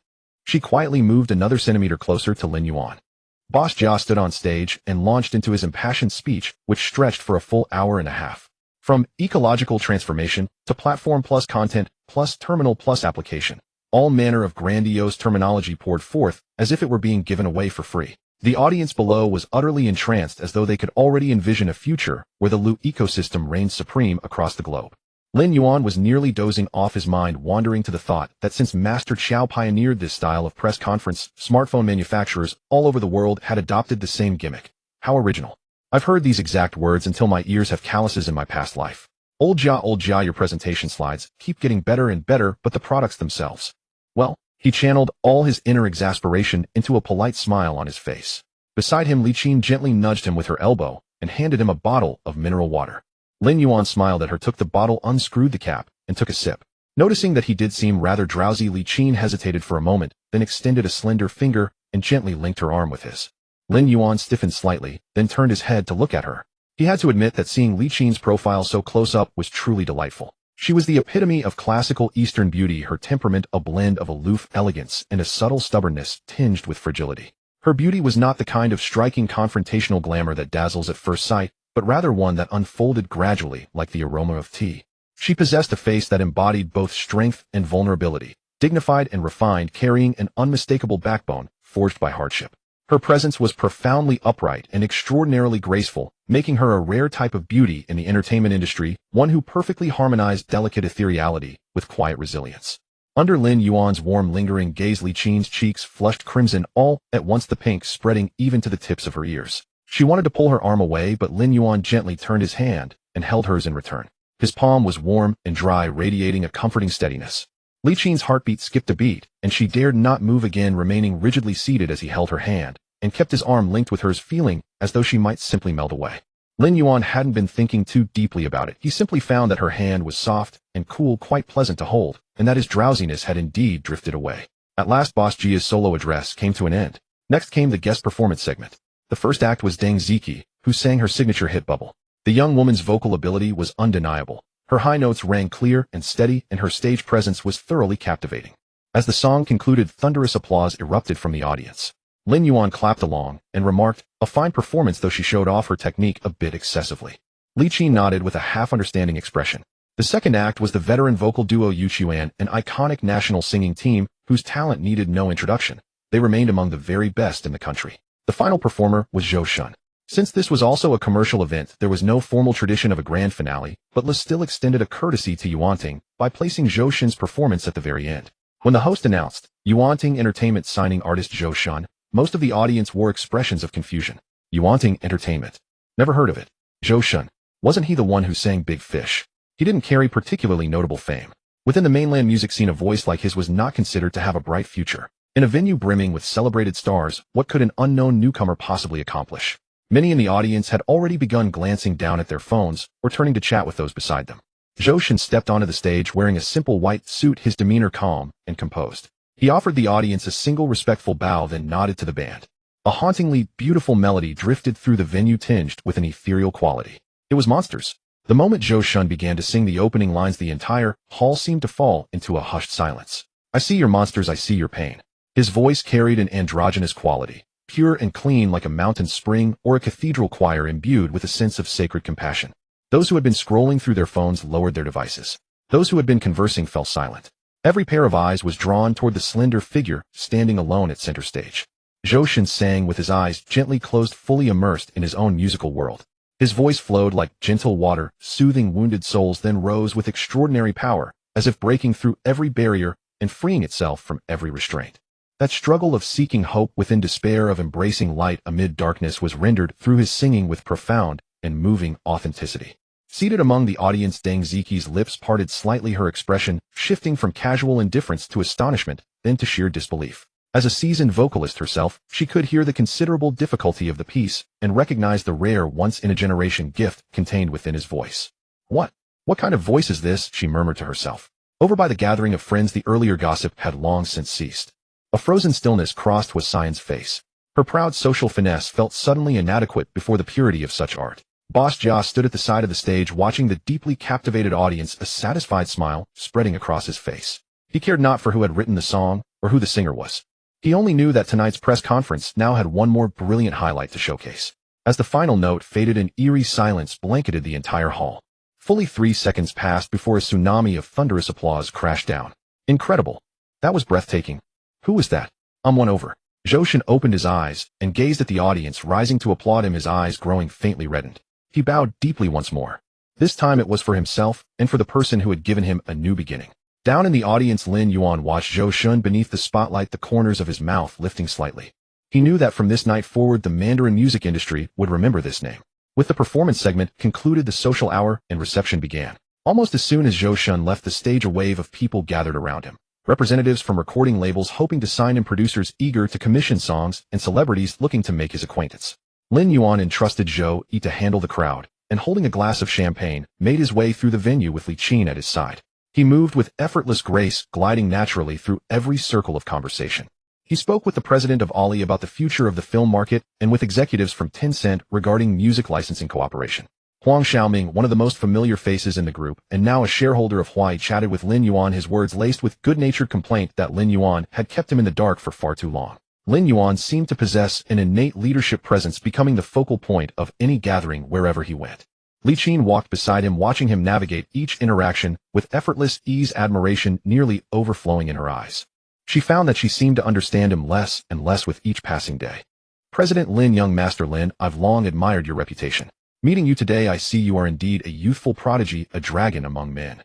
Boss Jia stood on stage and launched into his impassioned speech, which stretched for a full hour and a half. From ecological transformation to platform plus content plus terminal plus application, all manner of grandiose terminology poured forth as if it were being given away for free. The audience below was utterly entranced, as though they could already envision a future where the Lu ecosystem reigned supreme across the globe. Lin Yuan was nearly dozing off, his mind wandering to the thought that since Master Chao pioneered this style of press conference, smartphone manufacturers all over the world had adopted the same gimmick. How original. I've heard these exact words until my ears have calluses in my past life. Old Jia, your presentation slides keep getting better and better, but the products themselves. Well, he channeled all his inner exasperation into a polite smile on his face. Beside him, Li Qin gently nudged him with her elbow and handed him a bottle of mineral water. Lin Yuan smiled at her, took the bottle, unscrewed the cap, and took a sip. Noticing that he did seem rather drowsy, Li Qin hesitated for a moment, then extended a slender finger and gently linked her arm with his. Lin Yuan stiffened slightly, then turned his head to look at her. He had to admit that seeing Li Qin's profile so close up was truly delightful. She was the epitome of classical Eastern beauty, her temperament a blend of aloof elegance and a subtle stubbornness tinged with fragility. Her beauty was not the kind of striking confrontational glamour that dazzles at first sight, but rather one that unfolded gradually like the aroma of tea. She possessed a face that embodied both strength and vulnerability, dignified and refined, carrying an unmistakable backbone forged by hardship. Her presence was profoundly upright and extraordinarily graceful, making her a rare type of beauty in the entertainment industry, one who perfectly harmonized delicate ethereality with quiet resilience. Under Lin Yuan's warm, lingering gaze, Li Qin's cheeks flushed crimson, all at once the pink spreading even to the tips of her ears. She wanted to pull her arm away, but Lin Yuan gently turned his hand and held hers in return. His palm was warm and dry, radiating a comforting steadiness. Li Qin's heartbeat skipped a beat, and she dared not move again, remaining rigidly seated as he held her hand and kept his arm linked with hers, feeling as though she might simply melt away. Lin Yuan hadn't been thinking too deeply about it. He simply found that her hand was soft and cool, quite pleasant to hold, and that his drowsiness had indeed drifted away. At last, Boss Jia's solo address came to an end. Next came the guest performance segment. The first act was Deng Ziqi, who sang her signature hit Bubble. The young woman's vocal ability was undeniable. Her high notes rang clear and steady, and her stage presence was thoroughly captivating. As the song concluded, thunderous applause erupted from the audience. Lin Yuan clapped along and remarked, "A fine performance, though she showed off her technique a bit excessively." Li Qin nodded with a half-understanding expression. The second act was the veteran vocal duo Yuchuan, an iconic national singing team whose talent needed no introduction. They remained among the very best in the country. The final performer was Zhou Shun. Since this was also a commercial event, there was no formal tradition of a grand finale, but Li still extended a courtesy to Yuanting by placing Zhou Shun's performance at the very end. When the host announced Yuanting Entertainment signing artist Zhou Shun, most of the audience wore expressions of confusion. Yuanting Entertainment. Never heard of it. Zhou Shun. Wasn't he the one who sang Big Fish? He didn't carry particularly notable fame. Within the mainland music scene, a voice like his was not considered to have a bright future. In a venue brimming with celebrated stars, what could an unknown newcomer possibly accomplish? Many in the audience had already begun glancing down at their phones or turning to chat with those beside them. Zhou Shun stepped onto the stage wearing a simple white suit, his demeanor calm and composed. He offered the audience a single respectful bow, then nodded to the band. A hauntingly beautiful melody drifted through the venue, tinged with an ethereal quality. It was Monsters. The moment Zhou Shun began to sing the opening lines, the entire hall seemed to fall into a hushed silence. "I see your monsters, I see your pain." His voice carried an androgynous quality, pure and clean like a mountain spring or a cathedral choir imbued with a sense of sacred compassion. Those who had been scrolling through their phones lowered their devices. Those who had been conversing fell silent. Every pair of eyes was drawn toward the slender figure standing alone at center stage. Zhou Shun sang with his eyes gently closed, fully immersed in his own musical world. His voice flowed like gentle water, soothing wounded souls, then rose with extraordinary power, as if breaking through every barrier and freeing itself from every restraint. That struggle of seeking hope within despair, of embracing light amid darkness, was rendered through his singing with profound and moving authenticity. Seated among the audience, Deng Ziqi's lips parted slightly, her expression shifting from casual indifference to astonishment, then to sheer disbelief. As a seasoned vocalist herself, she could hear the considerable difficulty of the piece and recognize the rare, once-in-a-generation gift contained within his voice. What kind of voice is this?" she murmured to herself. Over by the gathering of friends, the earlier gossip had long since ceased. A frozen stillness crossed Hua Xian's face. Her proud social finesse felt suddenly inadequate before the purity of such art. Boss Jia stood at the side of the stage, watching the deeply captivated audience, a satisfied smile spreading across his face. He cared not for who had written the song or who the singer was. He only knew that tonight's press conference now had one more brilliant highlight to showcase. As the final note faded, an eerie silence blanketed the entire hall. Fully 3 seconds passed before a tsunami of thunderous applause crashed down. Incredible. That was breathtaking. Who was that? Won over. Zhou Shun opened his eyes and gazed at the audience, rising to applaud him, his eyes growing faintly reddened. He bowed deeply once more. This time it was for himself and for the person who had given him a new beginning. Down in the audience, Lin Yuan watched Zhou Shun beneath the spotlight, the corners of his mouth lifting slightly. He knew that from this night forward, the Mandarin music industry would remember this name. With the performance segment concluded, the social hour and reception began. Almost as soon as Zhou Shun left the stage, a wave of people gathered around him. Representatives from recording labels hoping to sign him, producers eager to commission songs, and celebrities looking to make his acquaintance. Lin Yuan entrusted Zhou Yi to handle the crowd, and holding a glass of champagne, made his way through the venue with Li Qin at his side. He moved with effortless grace, gliding naturally through every circle of conversation. He spoke with the president of Ali about the future of the film market and with executives from Tencent regarding music licensing cooperation. Huang Xiaoming, one of the most familiar faces in the group, and now a shareholder of Huai, chatted with Lin Yuan, his words laced with good-natured complaint that Lin Yuan had kept him in the dark for far too long. Lin Yuan seemed to possess an innate leadership presence, becoming the focal point of any gathering wherever he went. Li Qin walked beside him, watching him navigate each interaction with effortless ease, admiration nearly overflowing in her eyes. She found that she seemed to understand him less and less with each passing day. President Lin, young Master Lin, I've long admired your reputation. Meeting you today, I see you are indeed a youthful prodigy, a dragon among men.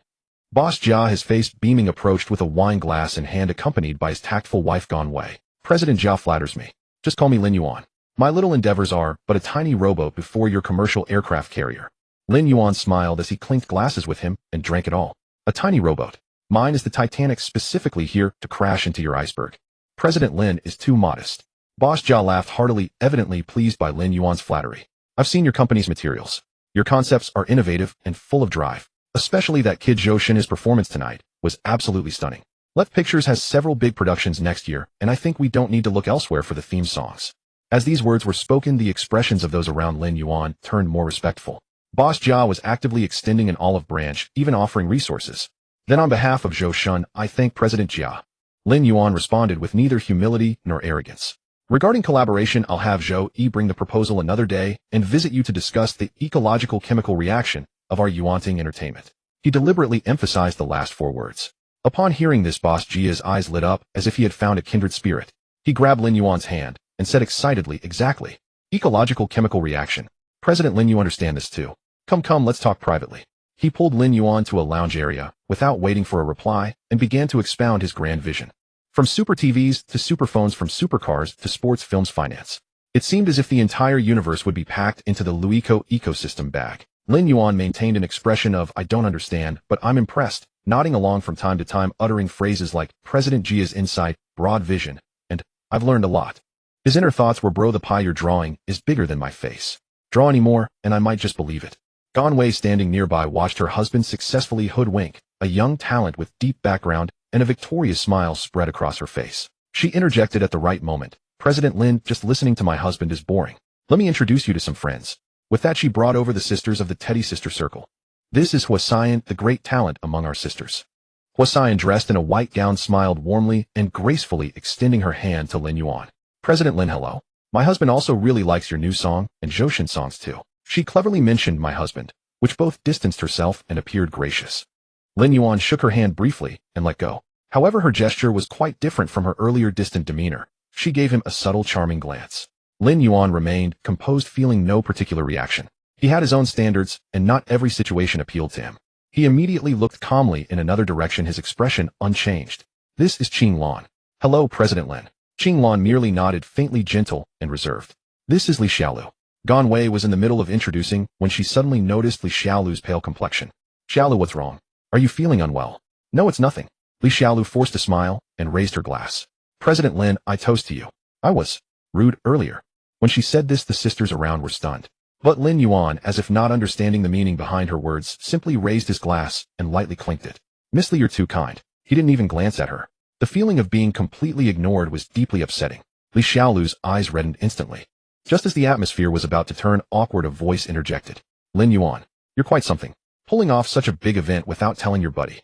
Boss Jia, his face beaming, approached with a wine glass in hand, accompanied by his tactful wife Gone Wei. President Jia flatters me. Just call me Lin Yuan. My little endeavors are but a tiny rowboat before your commercial aircraft carrier. Lin Yuan smiled as he clinked glasses with him and drank it all. A tiny rowboat. Mine is the Titanic, specifically here to crash into your iceberg. President Lin is too modest. Boss Jia laughed heartily, evidently pleased by Lin Yuan's flattery. I've seen your company's materials. Your concepts are innovative and full of drive. Especially that kid Zhou Shin's performance tonight was absolutely stunning. Left Pictures has several big productions next year, and I think we don't need to look elsewhere for the theme songs. As these words were spoken, the expressions of those around Lin Yuan turned more respectful. Boss Jia was actively extending an olive branch, even offering resources. Then on behalf of Zhou Shin, I thank President Jia. Lin Yuan responded with neither humility nor arrogance. Regarding collaboration, I'll have Zhou Yi bring the proposal another day and visit you to discuss the ecological chemical reaction of our Yuanting entertainment. He deliberately emphasized the last 4 words. Upon hearing this, Boss Jia's eyes lit up as if he had found a kindred spirit. He grabbed Lin Yuan's hand and said excitedly, exactly. Ecological chemical reaction. President Lin, you understand this too. Come, let's talk privately. He pulled Lin Yuan to a lounge area without waiting for a reply and began to expound his grand vision. From super TVs to superphones, from supercars to sports films, finance. It seemed as if the entire universe would be packed into the Luico ecosystem bag. Lin Yuan maintained an expression of, I don't understand, but I'm impressed, nodding along from time to time, uttering phrases like, President Jia's insight, broad vision, and, I've learned a lot. His inner thoughts were, bro, the pie you're drawing is bigger than my face. Draw any more, and I might just believe it. Gone Wei, standing nearby, watched her husband successfully hoodwink, a young talent with deep background, and a victorious smile spread across her face. She interjected at the right moment. President Lin, just listening to my husband is boring. Let me introduce you to some friends. With that, she brought over the sisters of the Teddy Sister Circle. This is Huasian, the great talent among our sisters. Huasian, dressed in a white gown, smiled warmly and gracefully, extending her hand to Lin Yuan. President Lin, hello. My husband also really likes your new song, and Zhou Shin songs too. She cleverly mentioned my husband, which both distanced herself and appeared gracious. Lin Yuan shook her hand briefly and let go. However, her gesture was quite different from her earlier distant demeanor. She gave him a subtle, charming glance. Lin Yuan remained composed, feeling no particular reaction. He had his own standards, and not every situation appealed to him. He immediately looked calmly in another direction, his expression unchanged. This is Qing Lan. Hello, President Lin. Qing Lan merely nodded, faintly gentle and reserved. This is Li Xiaolu. Gone Wei was in the middle of introducing when she suddenly noticed Li Xiaolu's pale complexion. Xiaolu, what's wrong? Are you feeling unwell? No, it's nothing. Li Xiaolu forced a smile and raised her glass. President Lin, I toast to you. I was rude earlier. When she said this, the sisters around were stunned. But Lin Yuan, as if not understanding the meaning behind her words, simply raised his glass and lightly clinked it. Miss Li, you're too kind. He didn't even glance at her. The feeling of being completely ignored was deeply upsetting. Li Xiaolu's eyes reddened instantly. Just as the atmosphere was about to turn awkward, a voice interjected. Lin Yuan, you're quite something. Pulling off such a big event without telling your buddy.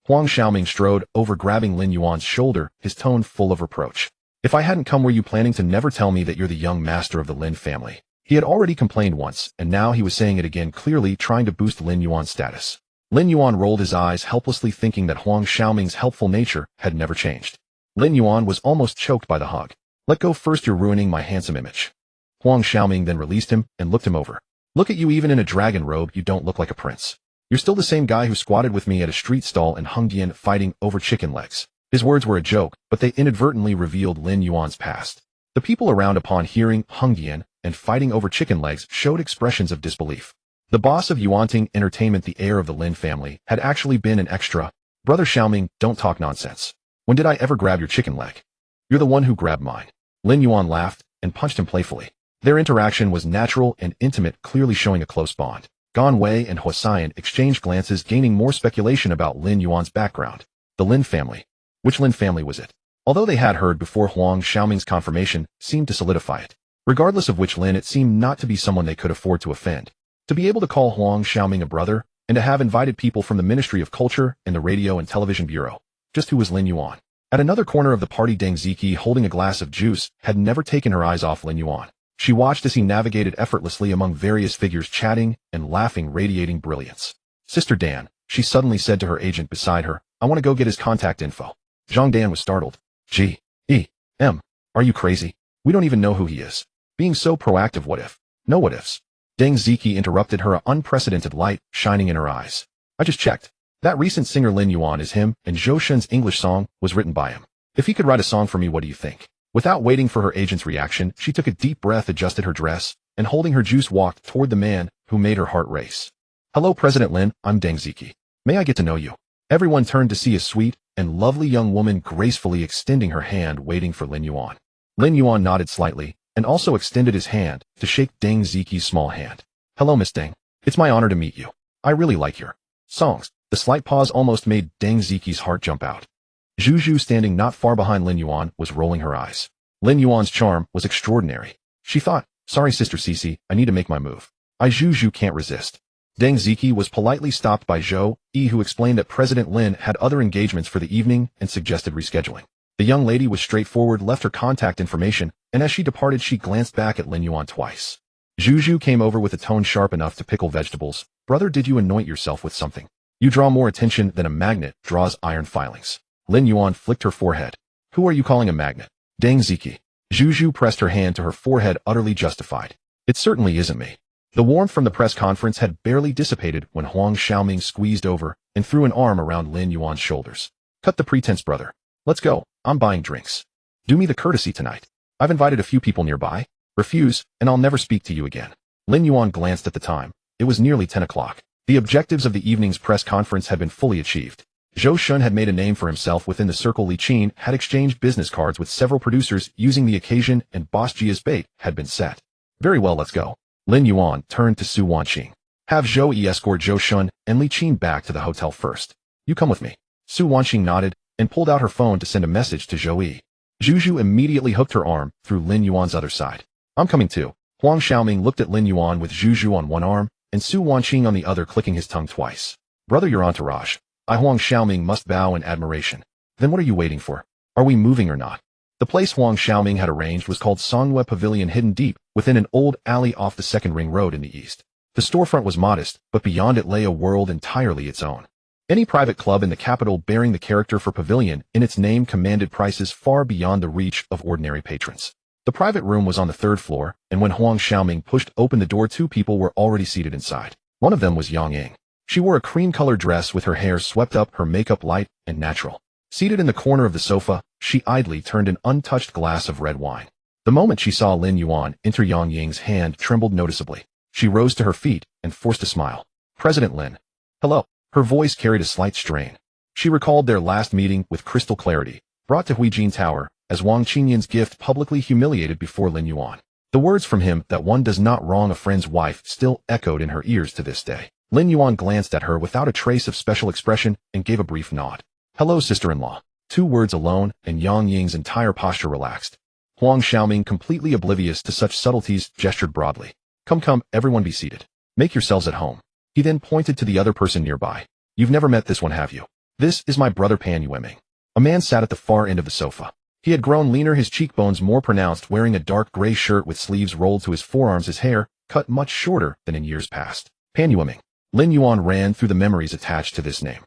Huang Xiaoming strode over, grabbing Lin Yuan's shoulder, his tone full of reproach. If I hadn't come, were you planning to never tell me that you're the young master of the Lin family? He had already complained once, and now he was saying it again, clearly trying to boost Lin Yuan's status. Lin Yuan rolled his eyes helplessly, thinking that Huang Xiaoming's helpful nature had never changed. Lin Yuan was almost choked by the hug. Let go first, you're ruining my handsome image. Huang Xiaoming then released him and looked him over. Look at you, even in a dragon robe, you don't look like a prince. You're still the same guy who squatted with me at a street stall in Hengdian fighting over chicken legs. His words were a joke, but they inadvertently revealed Lin Yuan's past. The people around, upon hearing Hengdian and fighting over chicken legs, showed expressions of disbelief. The boss of Yuanting Entertainment, the heir of the Lin family, had actually been an extra. Brother Xiaoming, don't talk nonsense. When did I ever grab your chicken leg? You're the one who grabbed mine. Lin Yuan laughed and punched him playfully. Their interaction was natural and intimate, clearly showing a close bond. Gone Wei and Huasian exchanged glances, gaining more speculation about Lin Yuan's background. The Lin family. Which Lin family was it? Although they had heard before, Huang Xiaoming's confirmation seemed to solidify it. Regardless of which Lin, it seemed not to be someone they could afford to offend. To be able to call Huang Xiaoming a brother, and to have invited people from the Ministry of Culture and the Radio and Television Bureau. Just who was Lin Yuan? At another corner of the party, Deng Ziqi, holding a glass of juice, had never taken her eyes off Lin Yuan. She watched as he navigated effortlessly among various figures, chatting and laughing, radiating brilliance. Sister Dan, she suddenly said to her agent beside her, I want to go get his contact info. Zhang Dan was startled. G.E.M. Are you crazy? We don't even know who he is. Being so proactive, what if? No what ifs. Deng Ziqi interrupted her, unprecedented light shining in her eyes. I just checked. That recent singer Lin Yuan is him, and Zhou Shun's English song was written by him. If he could write a song for me, what do you think? Without waiting for her agent's reaction, she took a deep breath, adjusted her dress, and holding her juice walked toward the man who made her heart race. Hello, President Lin, I'm Deng Ziqi. May I get to know you? Everyone turned to see a sweet and lovely young woman gracefully extending her hand, waiting for Lin Yuan. Lin Yuan nodded slightly, and also extended his hand to shake Deng Ziqi's small hand. Hello, Miss Deng. It's my honor to meet you. I really like your songs. The slight pause almost made Deng Ziqi's heart jump out. Zhu, standing not far behind Lin Yuan, was rolling her eyes. Lin Yuan's charm was extraordinary. She thought, sorry, Sister Cici, I need to make my move. Zhu can't resist. Deng Ziqi was politely stopped by Zhou Yi, who explained that President Lin had other engagements for the evening and suggested rescheduling. The young lady was straightforward, left her contact information, and as she departed, she glanced back at Lin Yuan twice. Zhu came over with a tone sharp enough to pickle vegetables. Brother, did you anoint yourself with something? You draw more attention than a magnet draws iron filings. Lin Yuan flicked her forehead. Who are you calling a magnet? Deng Ziqi. Zhu pressed her hand to her forehead, utterly justified. It certainly isn't me. The warmth from the press conference had barely dissipated when Huang Xiaoming squeezed over and threw an arm around Lin Yuan's shoulders. Cut the pretense, brother. Let's go. I'm buying drinks. Do me the courtesy tonight. I've invited a few people nearby. Refuse, and I'll never speak to you again. Lin Yuan glanced at the time. It was nearly 10 o'clock. The objectives of the evening's press conference had been fully achieved. Zhou Shun had made a name for himself within the circle. Li Qin had exchanged business cards with several producers using the occasion, and Boss Jia's bait had been set. Very well, let's go. Lin Yuan turned to Su Wanqing. Have Zhou Yi escort Zhou Shun and Li Qin back to the hotel first. You come with me. Su Wanqing nodded and pulled out her phone to send a message to Zhou Yi. Zhu immediately hooked her arm through Lin Yuan's other side. I'm coming too. Huang Xiaoming looked at Lin Yuan with Zhu on one arm and Su Wanqing on the other, clicking his tongue twice. Brother, your entourage. Huang Xiaoming must bow in admiration. Then what are you waiting for? Are we moving or not? The place Huang Xiaoming had arranged was called Songyue Pavilion, hidden deep within an old alley off the Second Ring Road in the east. The storefront was modest, but beyond it lay a world entirely its own. Any private club in the capital bearing the character for pavilion in its name commanded prices far beyond the reach of ordinary patrons. The private room was on the third floor, and when Huang Xiaoming pushed open the door, two people were already seated inside. One of them was Yang Ying. She wore a cream-colored dress with her hair swept up, her makeup light and natural. Seated in the corner of the sofa, she idly turned an untouched glass of red wine. The moment she saw Lin Yuan enter, Yang Ying's hand trembled noticeably. She rose to her feet and forced a smile. President Lin. Hello. Her voice carried a slight strain. She recalled their last meeting with crystal clarity, brought to Huijin Tower, as Wang Qingyan's gift publicly humiliated before Lin Yuan. The words from him that one does not wrong a friend's wife still echoed in her ears to this day. Lin Yuan glanced at her without a trace of special expression and gave a brief nod. Hello, sister-in-law. 2 words alone, and Yang Ying's entire posture relaxed. Huang Xiaoming, completely oblivious to such subtleties, gestured broadly. Come, everyone be seated. Make yourselves at home. He then pointed to the other person nearby. You've never met this one, have you? This is my brother Pan Yueming. A man sat at the far end of the sofa. He had grown leaner, his cheekbones more pronounced, wearing a dark gray shirt with sleeves rolled to his forearms, his hair cut much shorter than in years past. Pan Yueming. Lin Yuan ran through the memories attached to this name.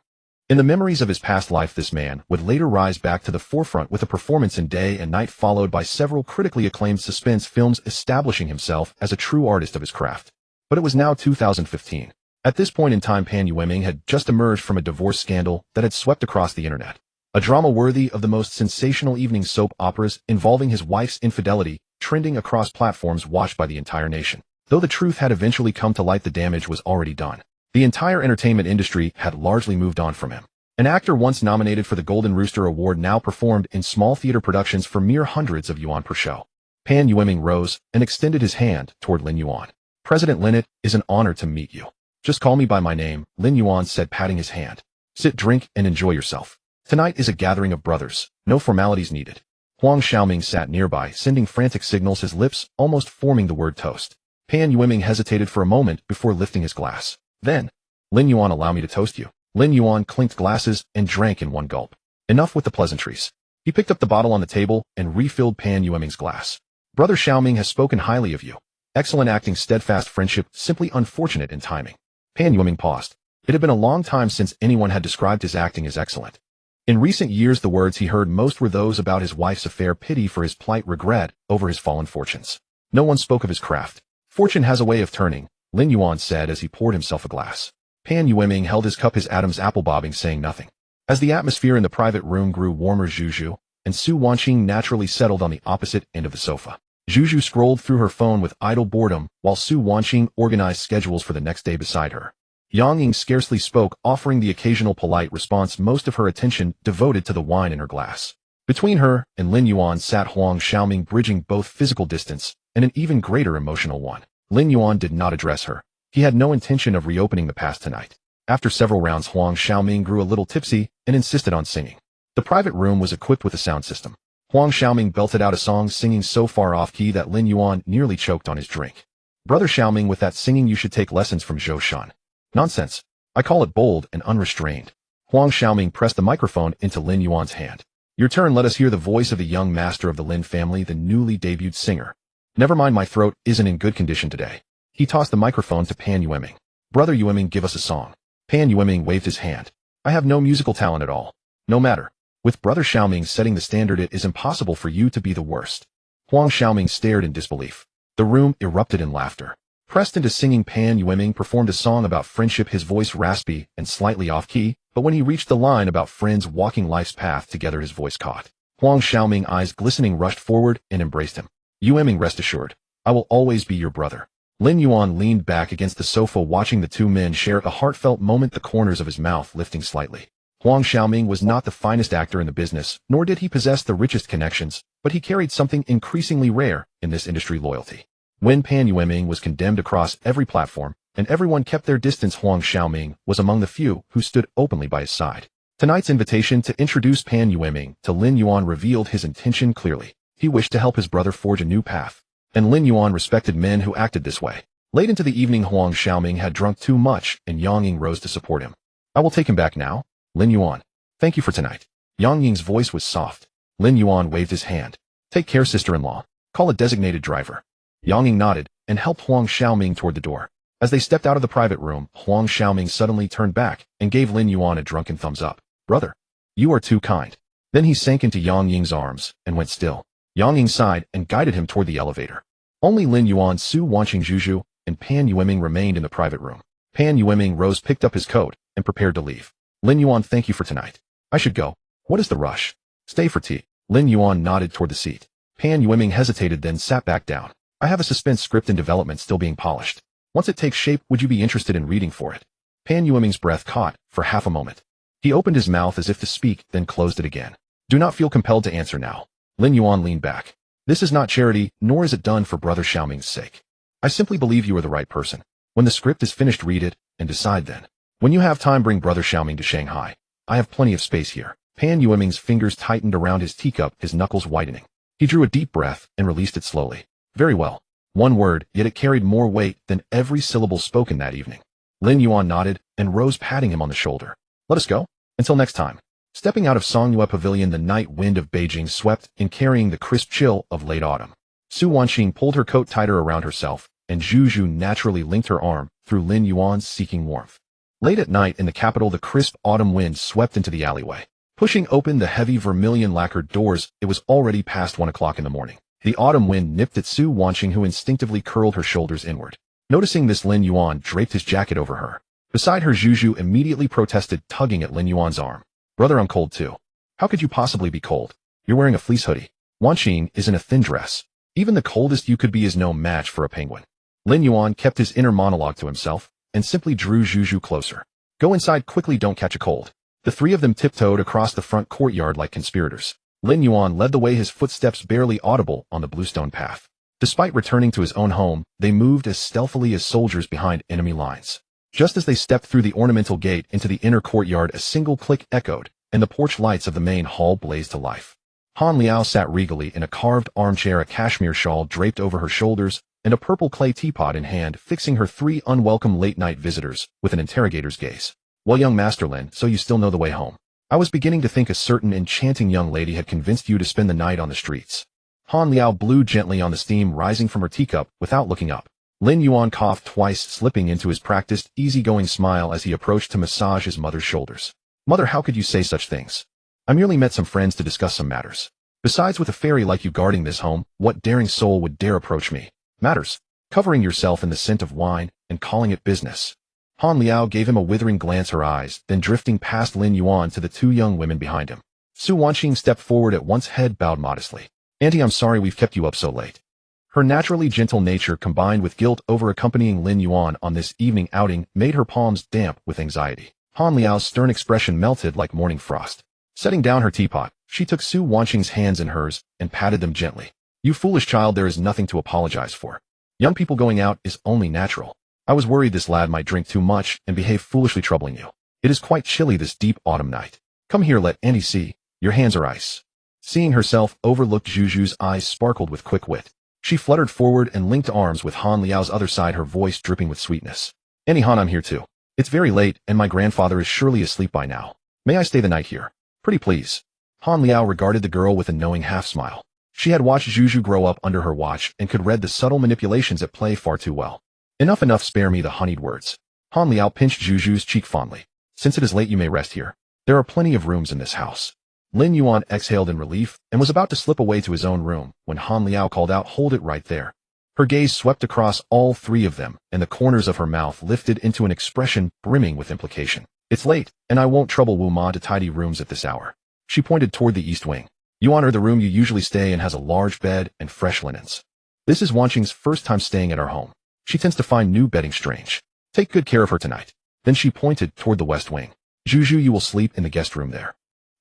In the memories of his past life, this man would later rise back to the forefront with a performance in Day and Night, followed by several critically acclaimed suspense films, establishing himself as a true artist of his craft. But it was now 2015. At this point in time, Pan Yueming had just emerged from a divorce scandal that had swept across the internet. A drama worthy of the most sensational evening soap operas involving his wife's infidelity, trending across platforms watched by the entire nation. Though the truth had eventually come to light, the damage was already done. The entire entertainment industry had largely moved on from him. An actor once nominated for the Golden Rooster Award now performed in small theater productions for mere hundreds of yuan per show. Pan Yueming rose and extended his hand toward Lin Yuan. President Lin, it is an honor to meet you. Just call me by my name, Lin Yuan said, patting his hand. Sit, drink, and enjoy yourself. Tonight is a gathering of brothers, no formalities needed. Huang Xiaoming sat nearby, sending frantic signals, his lips almost forming the word toast. Pan Yueming hesitated for a moment before lifting his glass. Then, Lin Yuan, allow me to toast you. Lin Yuan clinked glasses and drank in one gulp. Enough with the pleasantries. He picked up the bottle on the table and refilled Pan Yueming's glass. Brother Xiaoming has spoken highly of you. Excellent acting, steadfast friendship, simply unfortunate in timing. Pan Yueming paused. It had been a long time since anyone had described his acting as excellent. In recent years, the words he heard most were those about his wife's affair, pity for his plight, regret over his fallen fortunes. No one spoke of his craft. Fortune has a way of turning, Lin Yuan said as he poured himself a glass. Pan Yueming held his cup, his Adam's apple bobbing, saying nothing. As the atmosphere in the private room grew warmer, Zhu and Su Wanqing naturally settled on the opposite end of the sofa. Zhu scrolled through her phone with idle boredom, while Su Wanqing organized schedules for the next day beside her. Yang Ying scarcely spoke, offering the occasional polite response, most of her attention devoted to the wine in her glass. Between her and Lin Yuan sat Huang Xiaoming, bridging both physical distance and an even greater emotional one. Lin Yuan did not address her. He had no intention of reopening the past tonight. After several rounds, Huang Xiaoming grew a little tipsy and insisted on singing. The private room was equipped with a sound system. Huang Xiaoming belted out a song, singing so far off-key that Lin Yuan nearly choked on his drink. Brother Xiaoming, with that singing you should take lessons from Zhou Shan. Nonsense. I call it bold and unrestrained. Huang Xiaoming pressed the microphone into Lin Yuan's hand. Your turn, let us hear the voice of the young master of the Lin family, the newly debuted singer. Never mind, my throat isn't in good condition today. He tossed the microphone to Pan Yueming. Brother Yueming, give us a song. Pan Yueming waved his hand. I have no musical talent at all. No matter. With Brother Xiaoming setting the standard, it is impossible for you to be the worst. Huang Xiaoming stared in disbelief. The room erupted in laughter. Pressed into singing, Pan Yueming performed a song about friendship, his voice raspy and slightly off-key, but when he reached the line about friends walking life's path together, his voice caught. Huang Xiaoming, eyes glistening, rushed forward and embraced him. Yueming, rest assured, I will always be your brother. Lin Yuan leaned back against the sofa, watching the two men share a heartfelt moment, the corners of his mouth lifting slightly. Huang Xiaoming was not the finest actor in the business, nor did he possess the richest connections, but he carried something increasingly rare in this industry: loyalty. When Pan Yueming was condemned across every platform, and everyone kept their distance, Huang Xiaoming was among the few who stood openly by his side. Tonight's invitation to introduce Pan Yueming to Lin Yuan revealed his intention clearly. He wished to help his brother forge a new path, and Lin Yuan respected men who acted this way. Late into the evening, Huang Xiaoming had drunk too much, and Yang Ying rose to support him. I will take him back now. Lin Yuan, thank you for tonight. Yang Ying's voice was soft. Lin Yuan waved his hand. Take care, sister-in-law. Call a designated driver. Yang Ying nodded and helped Huang Xiaoming toward the door. As they stepped out of the private room, Huang Xiaoming suddenly turned back and gave Lin Yuan a drunken thumbs up. Brother, you are too kind. Then he sank into Yang Ying's arms and went still. Yang Ying sighed and guided him toward the elevator. Only Lin Yuan, Su Wanqing, Zhu and Pan Yueming remained in the private room. Pan Yueming rose, picked up his coat, and prepared to leave. Lin Yuan, thank you for tonight. I should go. What is the rush? Stay for tea. Lin Yuan nodded toward the seat. Pan Yueming hesitated, then sat back down. I have a suspense script in development still being polished. Once it takes shape, would you be interested in reading for it? Pan Yueming's breath caught for half a moment. He opened his mouth as if to speak, then closed it again. Do not feel compelled to answer now. Lin Yuan leaned back. This is not charity, nor is it done for Brother Xiaoming's sake. I simply believe you are the right person. When the script is finished, read it, and decide then. When you have time, bring Brother Xiaoming to Shanghai. I have plenty of space here. Pan Yueming's fingers tightened around his teacup, his knuckles whitening. He drew a deep breath and released it slowly. Very well. One word, yet it carried more weight than every syllable spoken that evening. Lin Yuan nodded and rose, patting him on the shoulder. Let us go. Until next time. Stepping out of Songyue Pavilion, the night wind of Beijing swept in, carrying the crisp chill of late autumn. Su Wanqing pulled her coat tighter around herself, and Zhu naturally linked her arm through Lin Yuan's, seeking warmth. Late at night in the capital, the crisp autumn wind swept into the alleyway. Pushing open the heavy vermilion lacquered doors, it was already past 1 o'clock in the morning. The autumn wind nipped at Su Wanqing, who instinctively curled her shoulders inward. Noticing this, Lin Yuan draped his jacket over her. Beside her, Zhu immediately protested, tugging at Lin Yuan's arm. Brother, I'm cold too. How could you possibly be cold? You're wearing a fleece hoodie. Wanqing is in a thin dress. Even the coldest you could be is no match for a penguin. Lin Yuan kept his inner monologue to himself and simply drew Zhu closer. Go inside quickly, don't catch a cold. The three of them tiptoed across the front courtyard like conspirators. Lin Yuan led the way, his footsteps barely audible on the bluestone path. Despite returning to his own home, they moved as stealthily as soldiers behind enemy lines. Just as they stepped through the ornamental gate into the inner courtyard, a single click echoed, and the porch lights of the main hall blazed to life. Han Liao sat regally in a carved armchair, a cashmere shawl draped over her shoulders, and a purple clay teapot in hand, fixing her 3 unwelcome late-night visitors with an interrogator's gaze. Well, young Master Lin, so you still know the way home. I was beginning to think a certain enchanting young lady had convinced you to spend the night on the streets. Han Liao blew gently on the steam rising from her teacup without looking up. Lin Yuan coughed twice, slipping into his practiced, easygoing smile as he approached to massage his mother's shoulders. Mother, how could you say such things? I merely met some friends to discuss some matters. Besides, with a fairy like you guarding this home, what daring soul would dare approach me? Matters. Covering yourself in the scent of wine and calling it business. Han Liao gave him a withering glance, her eyes, then drifting past Lin Yuan to the 2 young women behind him. Su Wanqing stepped forward at once, head bowed modestly. Auntie, I'm sorry we've kept you up so late. Her naturally gentle nature combined with guilt over accompanying Lin Yuan on this evening outing made her palms damp with anxiety. Han Liao's stern expression melted like morning frost. Setting down her teapot, she took Su Wanqing's hands in hers and patted them gently. You foolish child, there is nothing to apologize for. Young people going out is only natural. I was worried this lad might drink too much and behave foolishly, troubling you. It is quite chilly this deep autumn night. Come here, let Auntie see. Your hands are ice. Seeing herself overlooked, Juju's eyes sparkled with quick wit. She fluttered forward and linked arms with Han Liao's other side, her voice dripping with sweetness. Auntie Han, I'm here too. It's very late and my grandfather is surely asleep by now. May I stay the night here? Pretty please. Han Liao regarded the girl with a knowing half-smile. She had watched Juju grow up under her watch and could read the subtle manipulations at play far too well. Enough, spare me the honeyed words. Han Liao pinched Juju's cheek fondly. Since it is late, you may rest here. There are plenty of rooms in this house. Lin Yuan exhaled in relief and was about to slip away to his own room when Han Liao called out, hold it right there. Her gaze swept across all 3 of them, and the corners of her mouth lifted into an expression brimming with implication. It's late, and I won't trouble Wu Ma to tidy rooms at this hour. She pointed toward the east wing. Yuan are the room you usually stay in has a large bed and fresh linens. This is Wanqing's first time staying at our home. She tends to find new bedding strange. Take good care of her tonight. Then she pointed toward the west wing. Juju, you will sleep in the guest room there.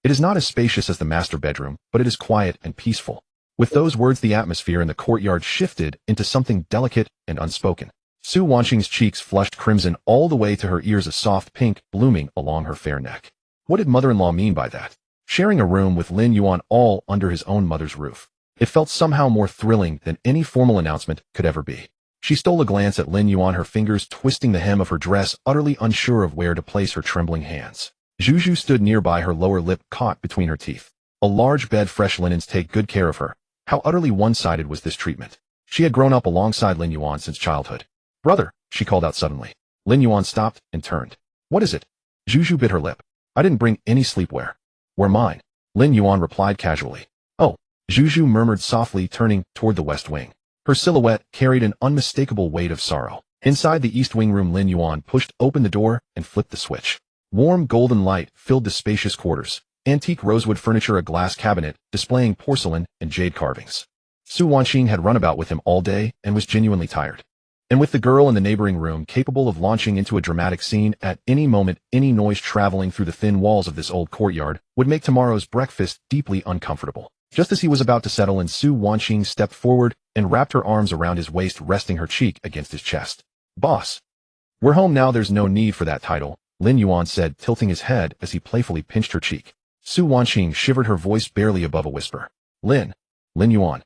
It is not as spacious as the master bedroom, but it is quiet and peaceful. With those words, the atmosphere in the courtyard shifted into something delicate and unspoken. Su Wanqing's cheeks flushed crimson all the way to her ears, a soft pink blooming along her fair neck. What did mother-in-law mean by that? Sharing a room with Lin Yuan all under his own mother's roof. It felt somehow more thrilling than any formal announcement could ever be. She stole a glance at Lin Yuan, her fingers twisting the hem of her dress, utterly unsure of where to place her trembling hands. Juju stood nearby, her lower lip caught between her teeth. A large bed, fresh linens, take good care of her. How utterly one-sided was this treatment. She had grown up alongside Lin Yuan since childhood. Brother, she called out suddenly. Lin Yuan stopped and turned. What is it? Juju bit her lip. I didn't bring any sleepwear. Were mine. Lin Yuan replied casually. Oh, Juju murmured softly, turning toward the west wing. Her silhouette carried an unmistakable weight of sorrow. Inside the east wing room, Lin Yuan pushed open the door and flipped the switch. Warm golden light filled the spacious quarters. Antique rosewood furniture, a glass cabinet displaying porcelain and jade carvings. Su Wanqing had run about with him all day and was genuinely tired. And with the girl in the neighboring room capable of launching into a dramatic scene at any moment, any noise traveling through the thin walls of this old courtyard would make tomorrow's breakfast deeply uncomfortable. Just as he was about to settle in, Su Wanqing stepped forward and wrapped her arms around his waist, resting her cheek against his chest. Boss. We're home now, there's no need for that title, Lin Yuan said, tilting his head as he playfully pinched her cheek. Su Wanqing shivered, her voice barely above a whisper. Lin Yuan.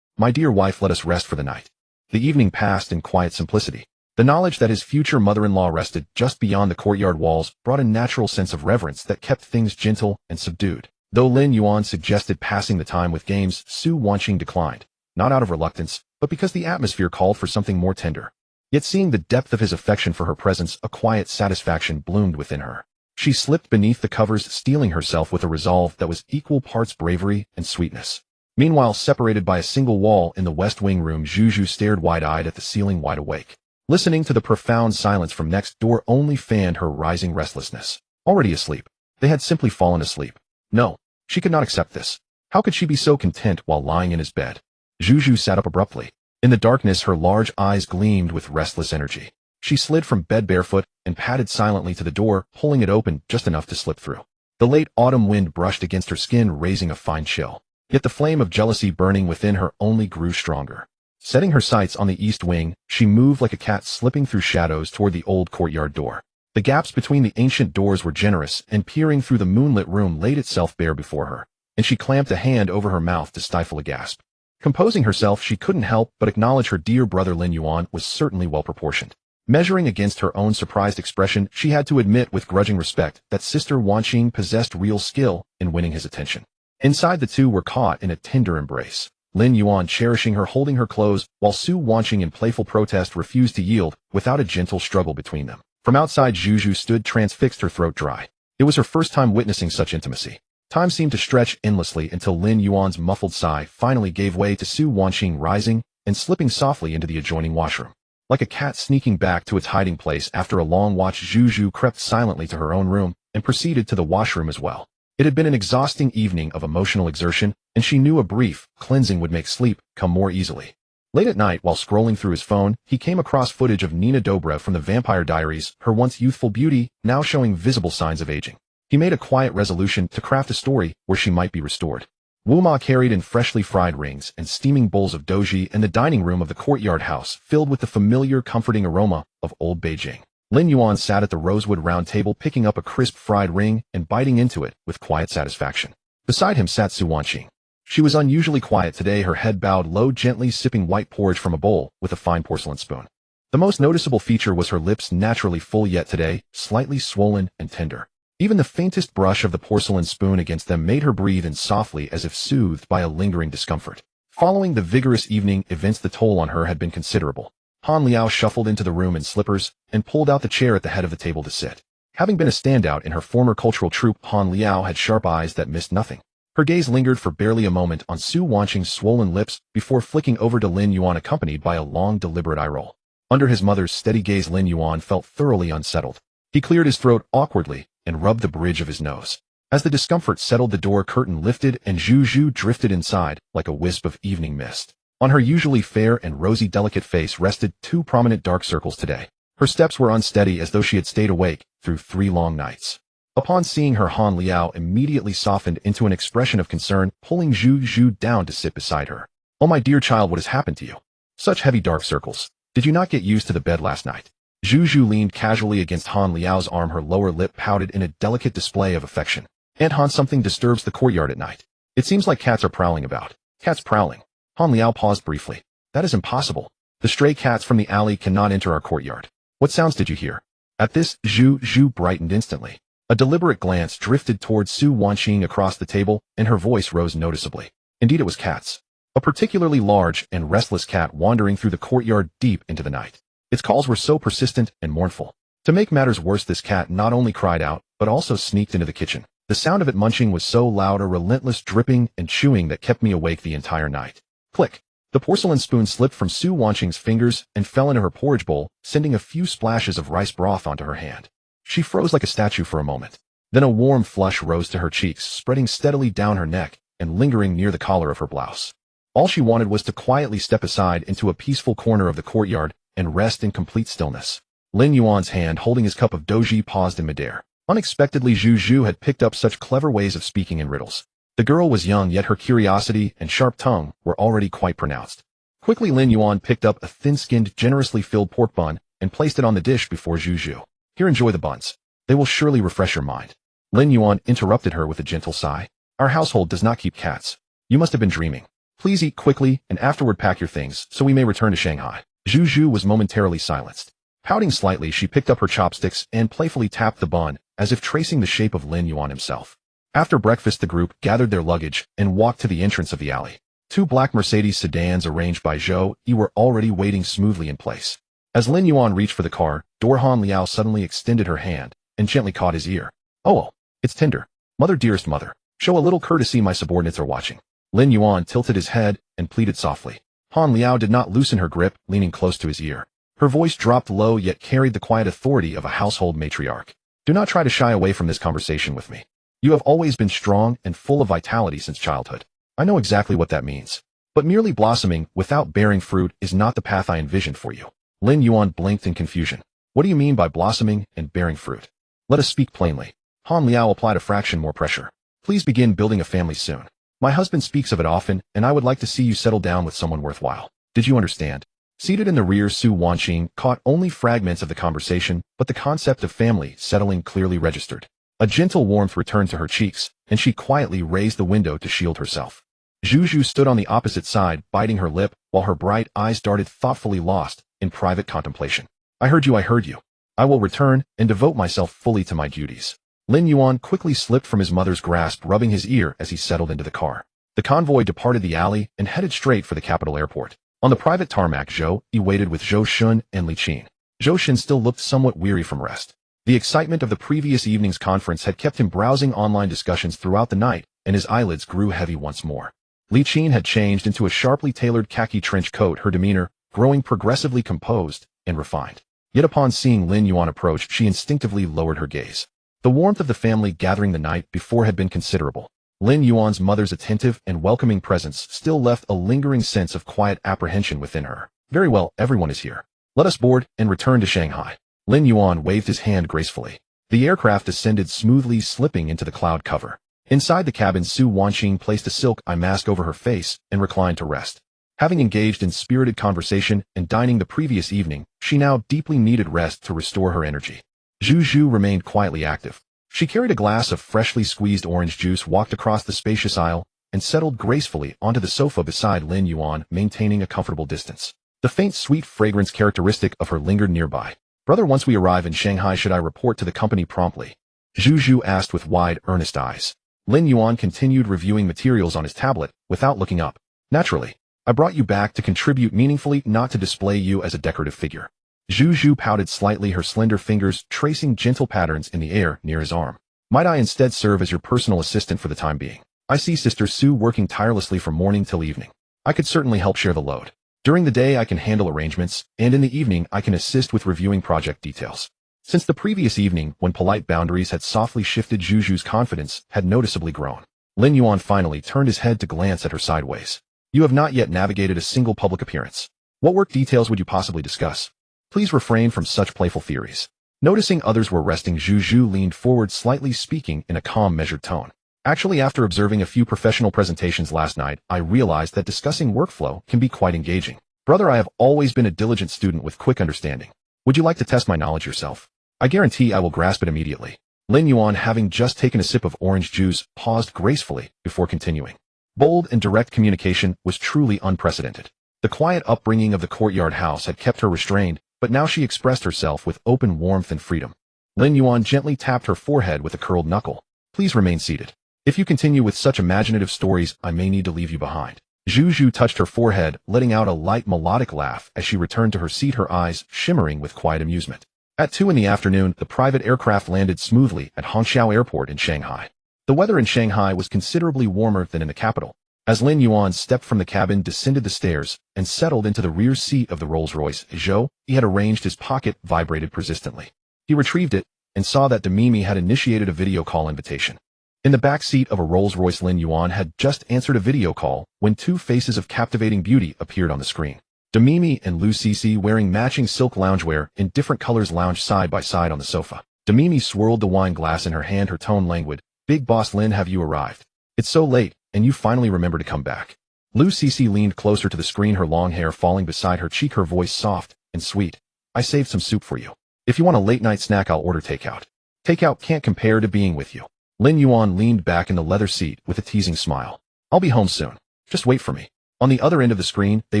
My dear wife, let us rest for the night. The evening passed in quiet simplicity. The knowledge that his future mother-in-law rested just beyond the courtyard walls brought a natural sense of reverence that kept things gentle and subdued. Though Lin Yuan suggested passing the time with games, Su Wanqing declined, not out of reluctance, but because the atmosphere called for something more tender. Yet seeing the depth of his affection for her presence, a quiet satisfaction bloomed within her. She slipped beneath the covers, steeling herself with a resolve that was equal parts bravery and sweetness. Meanwhile, separated by a single wall in the west wing room, Juju stared wide-eyed at the ceiling, wide awake. Listening to the profound silence from next door only fanned her rising restlessness. Already asleep. They had simply fallen asleep. No, she could not accept this. How could she be so content while lying in his bed? Juju sat up abruptly. In the darkness, her large eyes gleamed with restless energy. She slid from bed barefoot and padded silently to the door, pulling it open just enough to slip through. The late autumn wind brushed against her skin, raising a fine chill. Yet the flame of jealousy burning within her only grew stronger. Setting her sights on the east wing, she moved like a cat slipping through shadows toward the old courtyard door. The gaps between the ancient doors were generous, and peering through the moonlit room laid itself bare before her, and she clamped a hand over her mouth to stifle a gasp. Composing herself, she couldn't help but acknowledge her dear brother Lin Yuan was certainly well-proportioned. Measuring against her own surprised expression, she had to admit with grudging respect that sister Wanqing possessed real skill in winning his attention. Inside, the two were caught in a tender embrace. Lin Yuan cherishing her, holding her close, while Su Wanqing in playful protest refused to yield, without a gentle struggle between them. From outside, Zhu stood transfixed, her throat dry. It was her first time witnessing such intimacy. Time seemed to stretch endlessly until Lin Yuan's muffled sigh finally gave way to Su Wanqing rising and slipping softly into the adjoining washroom. Like a cat sneaking back to its hiding place after a long watch, Zhu crept silently to her own room and proceeded to the washroom as well. It had been an exhausting evening of emotional exertion, and she knew a brief cleansing would make sleep come more easily. Late at night, while scrolling through his phone, he came across footage of Nina Dobrev from the Vampire Diaries, her once youthful beauty now showing visible signs of aging. He made a quiet resolution to craft a story where she might be restored. Wu Ma carried in freshly fried rings and steaming bowls of doji in the dining room of the courtyard house, filled with the familiar comforting aroma of old Beijing. Lin Yuan sat at the rosewood round table, picking up a crisp fried ring and biting into it with quiet satisfaction. Beside him sat Su Wanqing. She was unusually quiet today, her head bowed low, gently sipping white porridge from a bowl with a fine porcelain spoon. The most noticeable feature was her lips, naturally full yet today slightly swollen and tender. Even the faintest brush of the porcelain spoon against them made her breathe in softly, as if soothed by a lingering discomfort. Following the vigorous evening events, the toll on her had been considerable. Han Liao shuffled into the room in slippers and pulled out the chair at the head of the table to sit. Having been a standout in her former cultural troupe, Han Liao had sharp eyes that missed nothing. Her gaze lingered for barely a moment on Su Wanqing's swollen lips before flicking over to Lin Yuan, accompanied by a long, deliberate eye roll. Under his mother's steady gaze, Lin Yuan felt thoroughly unsettled. He cleared his throat awkwardly and rubbed the bridge of his nose. As the discomfort settled, the door curtain lifted and Zhu drifted inside like a wisp of evening mist. On her usually fair and rosy delicate face rested two prominent dark circles today. Her steps were unsteady, as though she had stayed awake through 3 long nights. Upon seeing her, Han Liao immediately softened into an expression of concern, pulling Zhu down to sit beside her. "Oh, my dear child, what has happened to you? Such heavy dark circles. Did you not get used to the bed last night?" Zhu leaned casually against Han Liao's arm, her lower lip pouted in a delicate display of affection. "Aunt Han, something disturbs the courtyard at night. It seems like cats are prowling about." "Cats prowling?" Han Liao paused briefly. "That is impossible. The stray cats from the alley cannot enter our courtyard. What sounds did you hear?" At this, Zhu brightened instantly. A deliberate glance drifted towards Su Wanqing across the table, and her voice rose noticeably. Indeed, it was cats. A particularly large and restless cat wandering through the courtyard deep into the night. Its calls were so persistent and mournful. To make matters worse, this cat not only cried out, but also sneaked into the kitchen. The sound of it munching was so loud, a relentless dripping and chewing, that kept me awake the entire night. Click! The porcelain spoon slipped from Su Wanqing's fingers and fell into her porridge bowl, sending a few splashes of rice broth onto her hand. She froze like a statue for a moment. Then a warm flush rose to her cheeks, spreading steadily down her neck and lingering near the collar of her blouse. All she wanted was to quietly step aside into a peaceful corner of the courtyard and rest in complete stillness. Lin Yuan's hand holding his cup of doji paused in midair. Unexpectedly, Zhu had picked up such clever ways of speaking in riddles. The girl was young, yet her curiosity and sharp tongue were already quite pronounced. Quickly, Lin Yuan picked up a thin-skinned, generously filled pork bun and placed it on the dish before Zhu. "Here, enjoy the buns. They will surely refresh your mind." Lin Yuan interrupted her with a gentle sigh. "Our household does not keep cats. You must have been dreaming. Please eat quickly and afterward pack your things so we may return to Shanghai." Zhu was momentarily silenced. Pouting slightly, she picked up her chopsticks and playfully tapped the bun, as if tracing the shape of Lin Yuan himself. After breakfast, the group gathered their luggage and walked to the entrance of the alley. 2 black Mercedes sedans arranged by Zhou were already waiting smoothly in place. As Lin Yuan reached for the car door, Han Liao suddenly extended her hand and gently caught his ear. "Oh, it's tender. Mother, dearest mother, show a little courtesy, my subordinates are watching." Lin Yuan tilted his head and pleaded softly. Han Liao did not loosen her grip, leaning close to his ear. Her voice dropped low, yet carried the quiet authority of a household matriarch. "Do not try to shy away from this conversation with me. You have always been strong and full of vitality since childhood. I know exactly what that means. But merely blossoming without bearing fruit is not the path I envisioned for you." Lin Yuan blinked in confusion. "What do you mean by blossoming and bearing fruit? Let us speak plainly." Han Liao applied a fraction more pressure. "Please begin building a family soon. My husband speaks of it often, and I would like to see you settle down with someone worthwhile. Did you understand?" Seated in the rear, Su Wanqing caught only fragments of the conversation, but the concept of family settling clearly registered. A gentle warmth returned to her cheeks, and she quietly raised the window to shield herself. Zhu stood on the opposite side, biting her lip, while her bright eyes darted thoughtfully lost in private contemplation. I heard you. I will return and devote myself fully to my duties. Lin Yuan quickly slipped from his mother's grasp, rubbing his ear as he settled into the car. The convoy departed the alley and headed straight for the capital airport. On the private tarmac, Zhou waited with Zhou Shun and Li Qin. Zhou Shun still looked somewhat weary from rest. The excitement of the previous evening's conference had kept him browsing online discussions throughout the night, and his eyelids grew heavy once more. Li Qin had changed into a sharply tailored khaki trench coat, her demeanor growing progressively composed and refined. Yet upon seeing Lin Yuan approach, she instinctively lowered her gaze. The warmth of the family gathering the night before had been considerable. Lin Yuan's mother's attentive and welcoming presence still left a lingering sense of quiet apprehension within her. Very well, everyone is here. Let us board and return to Shanghai. Lin Yuan waved his hand gracefully. The aircraft descended smoothly, slipping into the cloud cover. Inside the cabin, Su Wanqing placed a silk eye mask over her face and reclined to rest. Having engaged in spirited conversation and dining the previous evening, she now deeply needed rest to restore her energy. Zhu remained quietly active. She carried a glass of freshly squeezed orange juice, walked across the spacious aisle, and settled gracefully onto the sofa beside Lin Yuan, maintaining a comfortable distance. The faint sweet fragrance characteristic of her lingered nearby. Brother, once we arrive in Shanghai, should I report to the company promptly? Zhu asked with wide, earnest eyes. Lin Yuan continued reviewing materials on his tablet without looking up. Naturally. I brought you back to contribute meaningfully, not to display you as a decorative figure. Zhu pouted slightly, her slender fingers tracing gentle patterns in the air near his arm. Might I instead serve as your personal assistant for the time being? I see Sister Su working tirelessly from morning till evening. I could certainly help share the load. During the day I can handle arrangements, and in the evening I can assist with reviewing project details. Since the previous evening, when polite boundaries had softly shifted, Zhu's confidence had noticeably grown. Lin Yuan finally turned his head to glance at her sideways. You have not yet navigated a single public appearance. What work details would you possibly discuss? Please refrain from such playful theories. Noticing others were resting, Zhu leaned forward slightly, speaking in a calm, measured tone. Actually, after observing a few professional presentations last night, I realized that discussing workflow can be quite engaging. Brother, I have always been a diligent student with quick understanding. Would you like to test my knowledge yourself? I guarantee I will grasp it immediately. Lin Yuan, having just taken a sip of orange juice, paused gracefully before continuing. Bold and direct communication was truly unprecedented. The quiet upbringing of the courtyard house had kept her restrained, but now she expressed herself with open warmth and freedom. Lin Yuan gently tapped her forehead with a curled knuckle. Please remain seated. If you continue with such imaginative stories, I may need to leave you behind. Zhu touched her forehead, letting out a light melodic laugh as she returned to her seat, her eyes shimmering with quiet amusement. At 2 in the afternoon, the private aircraft landed smoothly at Hangzhou Airport in Shanghai. The weather in Shanghai was considerably warmer than in the capital. As Lin Yuan stepped from the cabin, descended the stairs, and settled into the rear seat of the Rolls-Royce, he had arranged his pocket, vibrated persistently. He retrieved it, and saw that Demimi had initiated a video call invitation. In the back seat of a Rolls-Royce, Lin Yuan had just answered a video call when 2 faces of captivating beauty appeared on the screen. Demimi and Lu Cici, wearing matching silk loungewear in different colors, lounged side by side on the sofa. Demimi swirled the wine glass in her hand, her tone languid. Big boss Lin, have you arrived? It's so late, and you finally remember to come back. Lu Cici leaned closer to the screen, her long hair falling beside her cheek, her voice soft and sweet. I saved some soup for you. If you want a late-night snack, I'll order takeout. Takeout can't compare to being with you. Lin Yuan leaned back in the leather seat with a teasing smile. I'll be home soon. Just wait for me. On the other end of the screen, they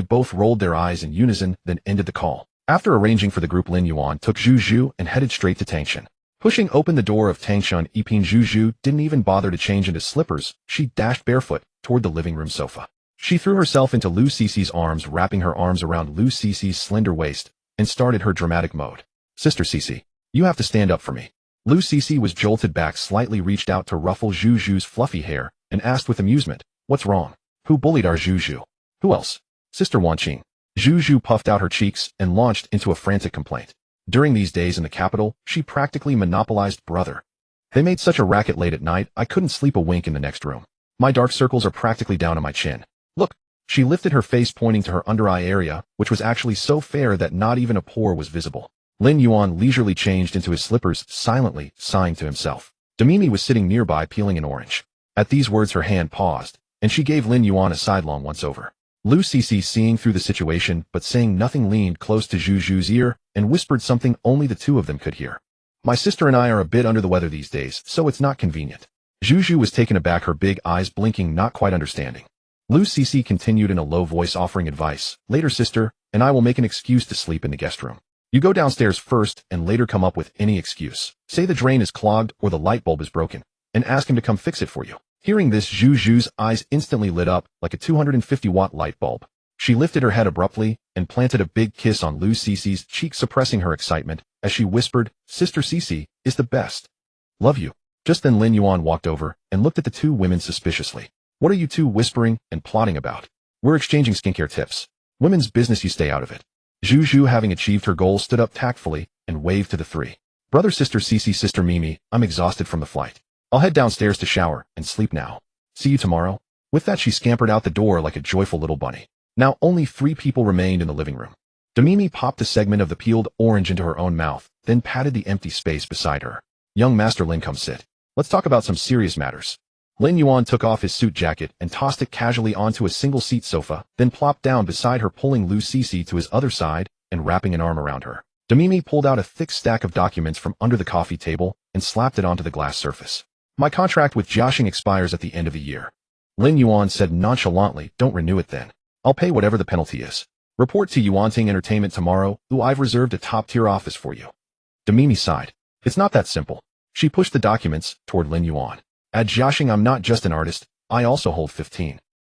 both rolled their eyes in unison, then ended the call. After arranging for the group, Lin Yuan took Zhu and headed straight to Tangshan. Pushing open the door of Tangshan Yiping, Zhu didn't even bother to change into slippers. She dashed barefoot toward the living room sofa. She threw herself into Lu Cici's arms, wrapping her arms around Lu Cici's slender waist, and started her dramatic mode. Sister Cici, you have to stand up for me. Lu Cici was jolted back slightly, reached out to ruffle Zhu's fluffy hair, and asked with amusement, what's wrong? Who bullied our Zhu? Who else? Sister Wanqing. Zhu puffed out her cheeks and launched into a frantic complaint. During these days in the capital, she practically monopolized brother. They made such a racket late at night, I couldn't sleep a wink in the next room. My dark circles are practically down on my chin. Look. She lifted her face, pointing to her under-eye area, which was actually so fair that not even a pore was visible. Lin Yuan leisurely changed into his slippers, silently sighing to himself. Demimi was sitting nearby, peeling an orange. At these words, her hand paused, and she gave Lin Yuan a sidelong once-over. Lu Cici, seeing through the situation but saying nothing, leaned close to Zhu's ear and whispered something only the two of them could hear. My sister and I are a bit under the weather these days, so it's not convenient. Zhu was taken aback, her big eyes blinking, not quite understanding. Lu Cece continued in a low voice, offering advice. Later, sister, and I will make an excuse to sleep in the guest room. You go downstairs first and later come up with any excuse. Say the drain is clogged or the light bulb is broken, and ask him to come fix it for you. Hearing this, Zhu's eyes instantly lit up like a 250-watt light bulb. She lifted her head abruptly and planted a big kiss on Lu Cece's cheek, suppressing her excitement as she whispered, Sister Cece is the best. Love you. Just then Lin Yuan walked over and looked at the two women suspiciously. What are you two whispering and plotting about? We're exchanging skincare tips. Women's business, you stay out of it. Zhu, having achieved her goal, stood up tactfully and waved to the three. Brother, sister Cece, sister Mimi, I'm exhausted from the flight. I'll head downstairs to shower and sleep now. See you tomorrow. With that, she scampered out the door like a joyful little bunny. Now only 3 people remained in the living room. Mimi popped a segment of the peeled orange into her own mouth, then patted the empty space beside her. Young Master Lin, come sit. Let's talk about some serious matters. Lin Yuan took off his suit jacket and tossed it casually onto a single-seat sofa, then plopped down beside her, pulling Lu Cece to his other side and wrapping an arm around her. Mimi pulled out a thick stack of documents from under the coffee table and slapped it onto the glass surface. My contract with Jiaxing expires at the end of the year. Lin Yuan said nonchalantly, don't renew it then. I'll pay whatever the penalty is. Report to Yuanting Entertainment tomorrow. I've reserved a top-tier office for you. Mimi sighed. It's not that simple. She pushed the documents toward Lin Yuan. At Jiaxing, I'm not just an artist, I also hold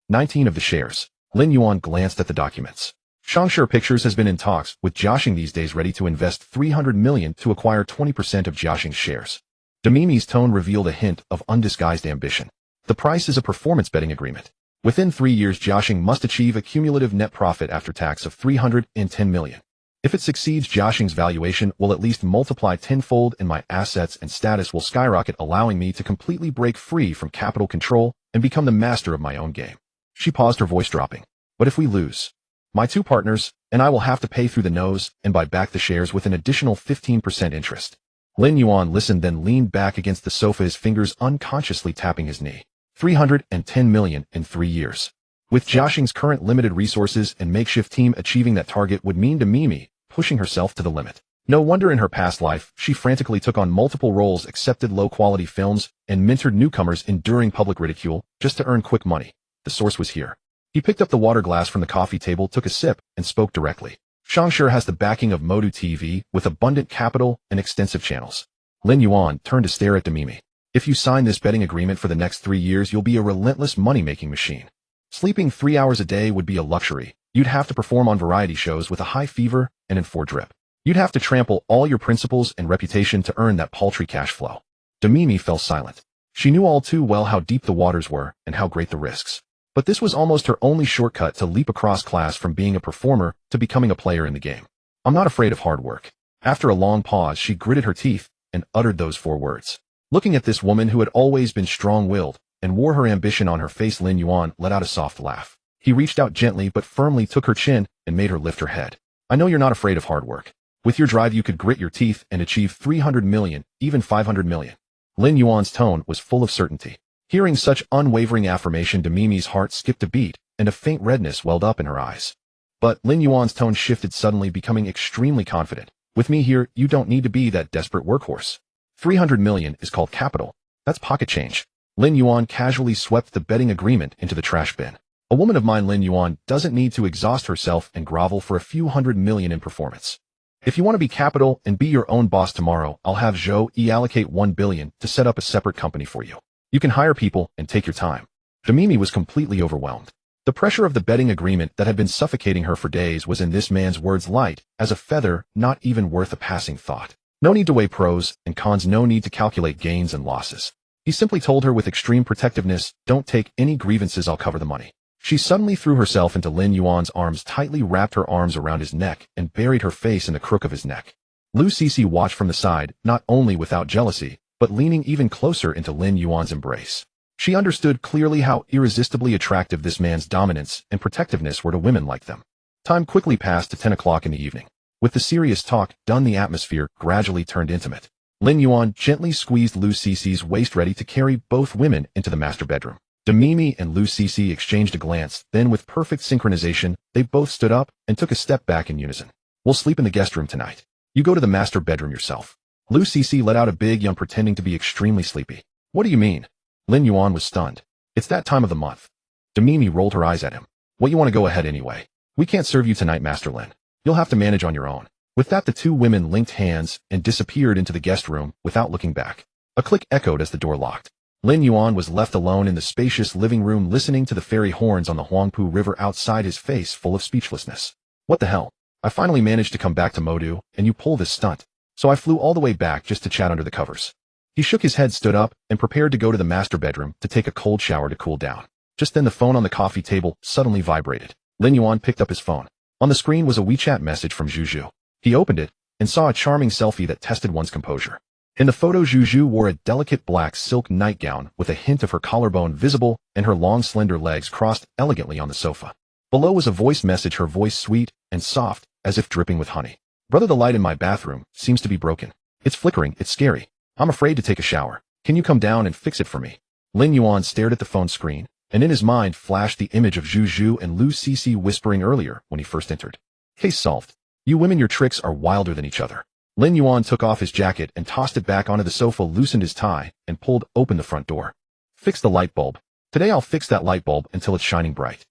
19 of the shares. Lin Yuan glanced at the documents. Shangshi Pictures has been in talks with Jiaxing these days, ready to invest 300 million to acquire 20% of Jiaxing's shares. Mimi's tone revealed a hint of undisguised ambition. The price is a performance betting agreement. Within 3 years, Jiaxing must achieve a cumulative net profit after tax of 310 million. If it succeeds, Jiaxing's valuation will at least multiply tenfold and my assets and status will skyrocket, allowing me to completely break free from capital control and become the master of my own game. She paused, her voice dropping. But if we lose, my 2 partners and I will have to pay through the nose and buy back the shares with an additional 15% interest. Lin Yuan listened, then leaned back against the sofa, his fingers unconsciously tapping his knee. 310 million in 3 years. With Jiaxing's current limited resources and makeshift team, achieving that target would mean to Mimi pushing herself to the limit. No wonder in her past life, she frantically took on multiple roles, accepted low-quality films, and mentored newcomers, enduring public ridicule just to earn quick money. The source was here. He picked up the water glass from the coffee table, took a sip, and spoke directly. Shangshi has the backing of Modu TV with abundant capital and extensive channels. Lin Yuan turned to stare at Mimi. If you sign this betting agreement for the next 3 years, you'll be a relentless money-making machine. Sleeping 3 hours a day would be a luxury. You'd have to perform on variety shows with a high fever and in 4 drip. You'd have to trample all your principles and reputation to earn that paltry cash flow. Mimi fell silent. She knew all too well how deep the waters were and how great the risks. But this was almost her only shortcut to leap across class from being a performer to becoming a player in the game. I'm not afraid of hard work. After a long pause, she gritted her teeth and uttered those 4 words. Looking at this woman who had always been strong-willed and wore her ambition on her face, Lin Yuan let out a soft laugh. He reached out gently but firmly, took her chin, and made her lift her head. I know you're not afraid of hard work. With your drive, you could grit your teeth and achieve 300 million, even 500 million. Lin Yuan's tone was full of certainty. Hearing such unwavering affirmation, Mimi's heart skipped a beat, and a faint redness welled up in her eyes. But Lin Yuan's tone shifted suddenly, becoming extremely confident. With me here, you don't need to be that desperate workhorse. 300 million is called capital. That's pocket change. Lin Yuan casually swept the betting agreement into the trash bin. A woman of mine, Lin Yuan, doesn't need to exhaust herself and grovel for a few 100 million in performance. If you want to be capital and be your own boss tomorrow, I'll have Zhou allocate 1 billion to set up a separate company for you. You can hire people and take your time. Mimi was completely overwhelmed. The pressure of the betting agreement that had been suffocating her for days was in this man's words light as a feather, not even worth a passing thought. No need to weigh pros and cons, no need to calculate gains and losses. He simply told her with extreme protectiveness, don't take any grievances, I'll cover the money. She suddenly threw herself into Lin Yuan's arms, tightly wrapped her arms around his neck, and buried her face in the crook of his neck. Lu Cece watched from the side, not only without jealousy, but leaning even closer into Lin Yuan's embrace. She understood clearly how irresistibly attractive this man's dominance and protectiveness were to women like them. Time quickly passed to 10 o'clock in the evening. With the serious talk done, the atmosphere gradually turned intimate. Lin Yuan gently squeezed Lu Cece's waist, ready to carry both women into the master bedroom. Mimi and Lu Cece exchanged a glance, then with perfect synchronization, they both stood up and took a step back in unison. We'll sleep in the guest room tonight. You go to the master bedroom yourself. Lu Cece let out a big yawn, pretending to be extremely sleepy. What do you mean? Lin Yuan was stunned. It's that time of the month. Demimi rolled her eyes at him. What, you want to go ahead anyway? We can't serve you tonight, Master Lin. You'll have to manage on your own. With that, the two women linked hands and disappeared into the guest room without looking back. A click echoed as the door locked. Lin Yuan was left alone in the spacious living room listening to the fairy horns on the Huangpu River outside, his face full of speechlessness. What the hell? I finally managed to come back to Modu, and you pull this stunt. So I flew all the way back just to chat under the covers. He shook his head, stood up, and prepared to go to the master bedroom to take a cold shower to cool down. Just then the phone on the coffee table suddenly vibrated. Lin Yuan picked up his phone. On the screen was a WeChat message from Zhu. He opened it and saw a charming selfie that tested one's composure. In the photo, Zhu wore a delicate black silk nightgown with a hint of her collarbone visible and her long slender legs crossed elegantly on the sofa. Below was a voice message, her voice sweet and soft, as if dripping with honey. Brother, the light in my bathroom seems to be broken. It's flickering, it's scary. I'm afraid to take a shower. Can you come down and fix it for me? Lin Yuan stared at the phone screen, and in his mind flashed the image of Zhu and Lu Cece whispering earlier when he first entered. Case solved. You women, your tricks are wilder than each other. Lin Yuan took off his jacket and tossed it back onto the sofa, loosened his tie, and pulled open the front door. Fix the light bulb. Today I'll fix that light bulb until it's shining bright.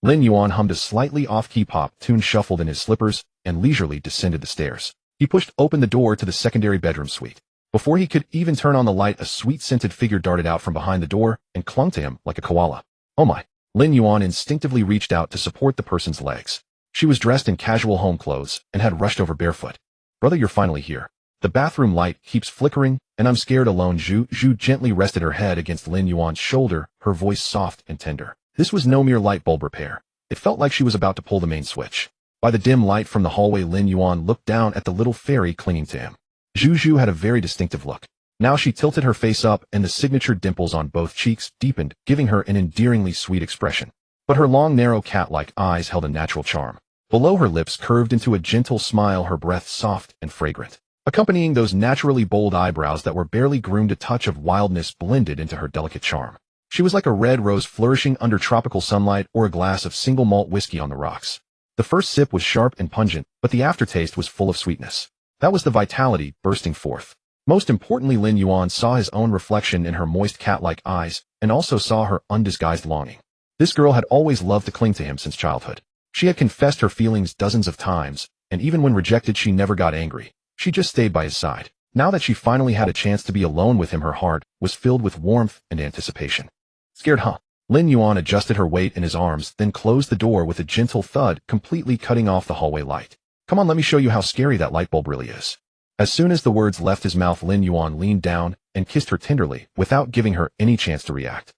Lin Yuan hummed a slightly off-key pop tune, shuffled in his slippers, and leisurely descended the stairs. He pushed open the door to the secondary bedroom suite. Before he could even turn on the light, a sweet-scented figure darted out from behind the door and clung to him like a koala. Oh my! Lin Yuan instinctively reached out to support the person's legs. She was dressed in casual home clothes and had rushed over barefoot. Brother, you're finally here. The bathroom light keeps flickering, and I'm scared alone. Zhu gently rested her head against Lin Yuan's shoulder, her voice soft and tender. This was no mere light bulb repair. It felt like she was about to pull the main switch. By the dim light from the hallway, Lin Yuan looked down at the little fairy clinging to him. Zhu had a very distinctive look. Now she tilted her face up, and the signature dimples on both cheeks deepened, giving her an endearingly sweet expression. But her long, narrow cat-like eyes held a natural charm. Below, her lips curved into a gentle smile, her breath soft and fragrant. Accompanying those naturally bold eyebrows that were barely groomed, a touch of wildness blended into her delicate charm. She was like a red rose flourishing under tropical sunlight, or a glass of single malt whiskey on the rocks. The first sip was sharp and pungent, but the aftertaste was full of sweetness. That was the vitality bursting forth. Most importantly, Lin Yuan saw his own reflection in her moist cat-like eyes, and also saw her undisguised longing. This girl had always loved to cling to him since childhood. She had confessed her feelings dozens of times, and even when rejected, she never got angry. She just stayed by his side. Now that she finally had a chance to be alone with him, her heart was filled with warmth and anticipation. Scared, huh? Lin Yuan adjusted her weight in his arms, then closed the door with a gentle thud, completely cutting off the hallway light. Come on, let me show you how scary that light bulb really is. As soon as the words left his mouth, Lin Yuan leaned down and kissed her tenderly, without giving her any chance to react.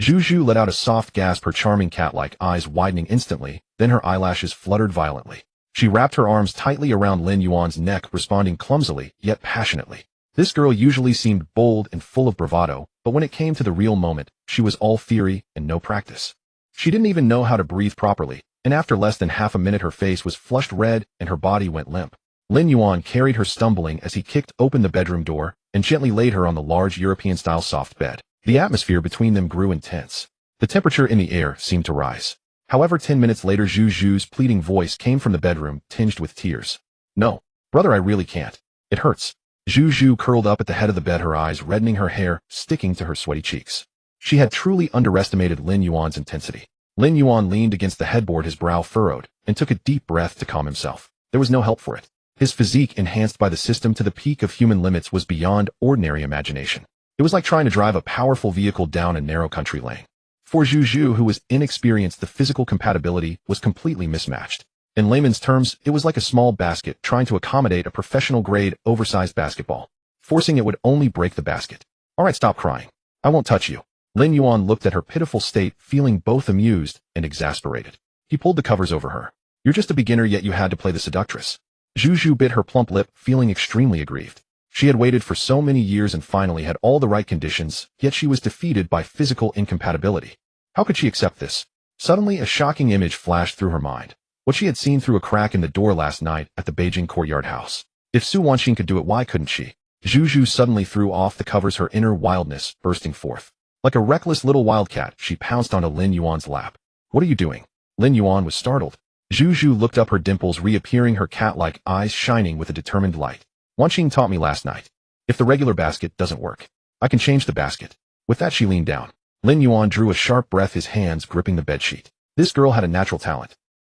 Zhu let out a soft gasp, her charming cat-like eyes widening instantly, then her eyelashes fluttered violently. She wrapped her arms tightly around Lin Yuan's neck, responding clumsily, yet passionately. This girl usually seemed bold and full of bravado, but when it came to the real moment, she was all theory and no practice. She didn't even know how to breathe properly, and after less than half a minute her face was flushed red and her body went limp. Lin Yuan carried her stumbling as he kicked open the bedroom door and gently laid her on the large European-style soft bed. The atmosphere between them grew intense. The temperature in the air seemed to rise. However, 10 minutes later, Zhu's pleading voice came from the bedroom, tinged with tears. No, brother, I really can't. It hurts. Zhu curled up at the head of the bed, her eyes reddening, her hair sticking to her sweaty cheeks. She had truly underestimated Lin Yuan's intensity. Lin Yuan leaned against the headboard, his brow furrowed, and took a deep breath to calm himself. There was no help for it. His physique, enhanced by the system to the peak of human limits, was beyond ordinary imagination. It was like trying to drive a powerful vehicle down a narrow country lane. For Zhu, who was inexperienced, the physical compatibility was completely mismatched. In layman's terms, it was like a small basket trying to accommodate a professional-grade, oversized basketball. Forcing it would only break the basket. All right, stop crying. I won't touch you. Lin Yuan looked at her pitiful state, feeling both amused and exasperated. He pulled the covers over her. You're just a beginner, yet you had to play the seductress. Zhu bit her plump lip, feeling extremely aggrieved. She had waited for so many years and finally had all the right conditions, yet she was defeated by physical incompatibility. How could she accept this? Suddenly, a shocking image flashed through her mind. What she had seen through a crack in the door last night at the Beijing courtyard house. If Su Wanxin could do it, why couldn't she? Zhu suddenly threw off the covers, her inner wildness bursting forth. Like a reckless little wildcat, she pounced onto Lin Yuan's lap. What are you doing? Lin Yuan was startled. Zhu looked up, her dimples reappearing, her cat-like eyes shining with a determined light. Wanxin taught me last night. If the regular basket doesn't work, I can change the basket. With that, she leaned down. Lin Yuan drew a sharp breath, his hands gripping the bedsheet. This girl had a natural talent.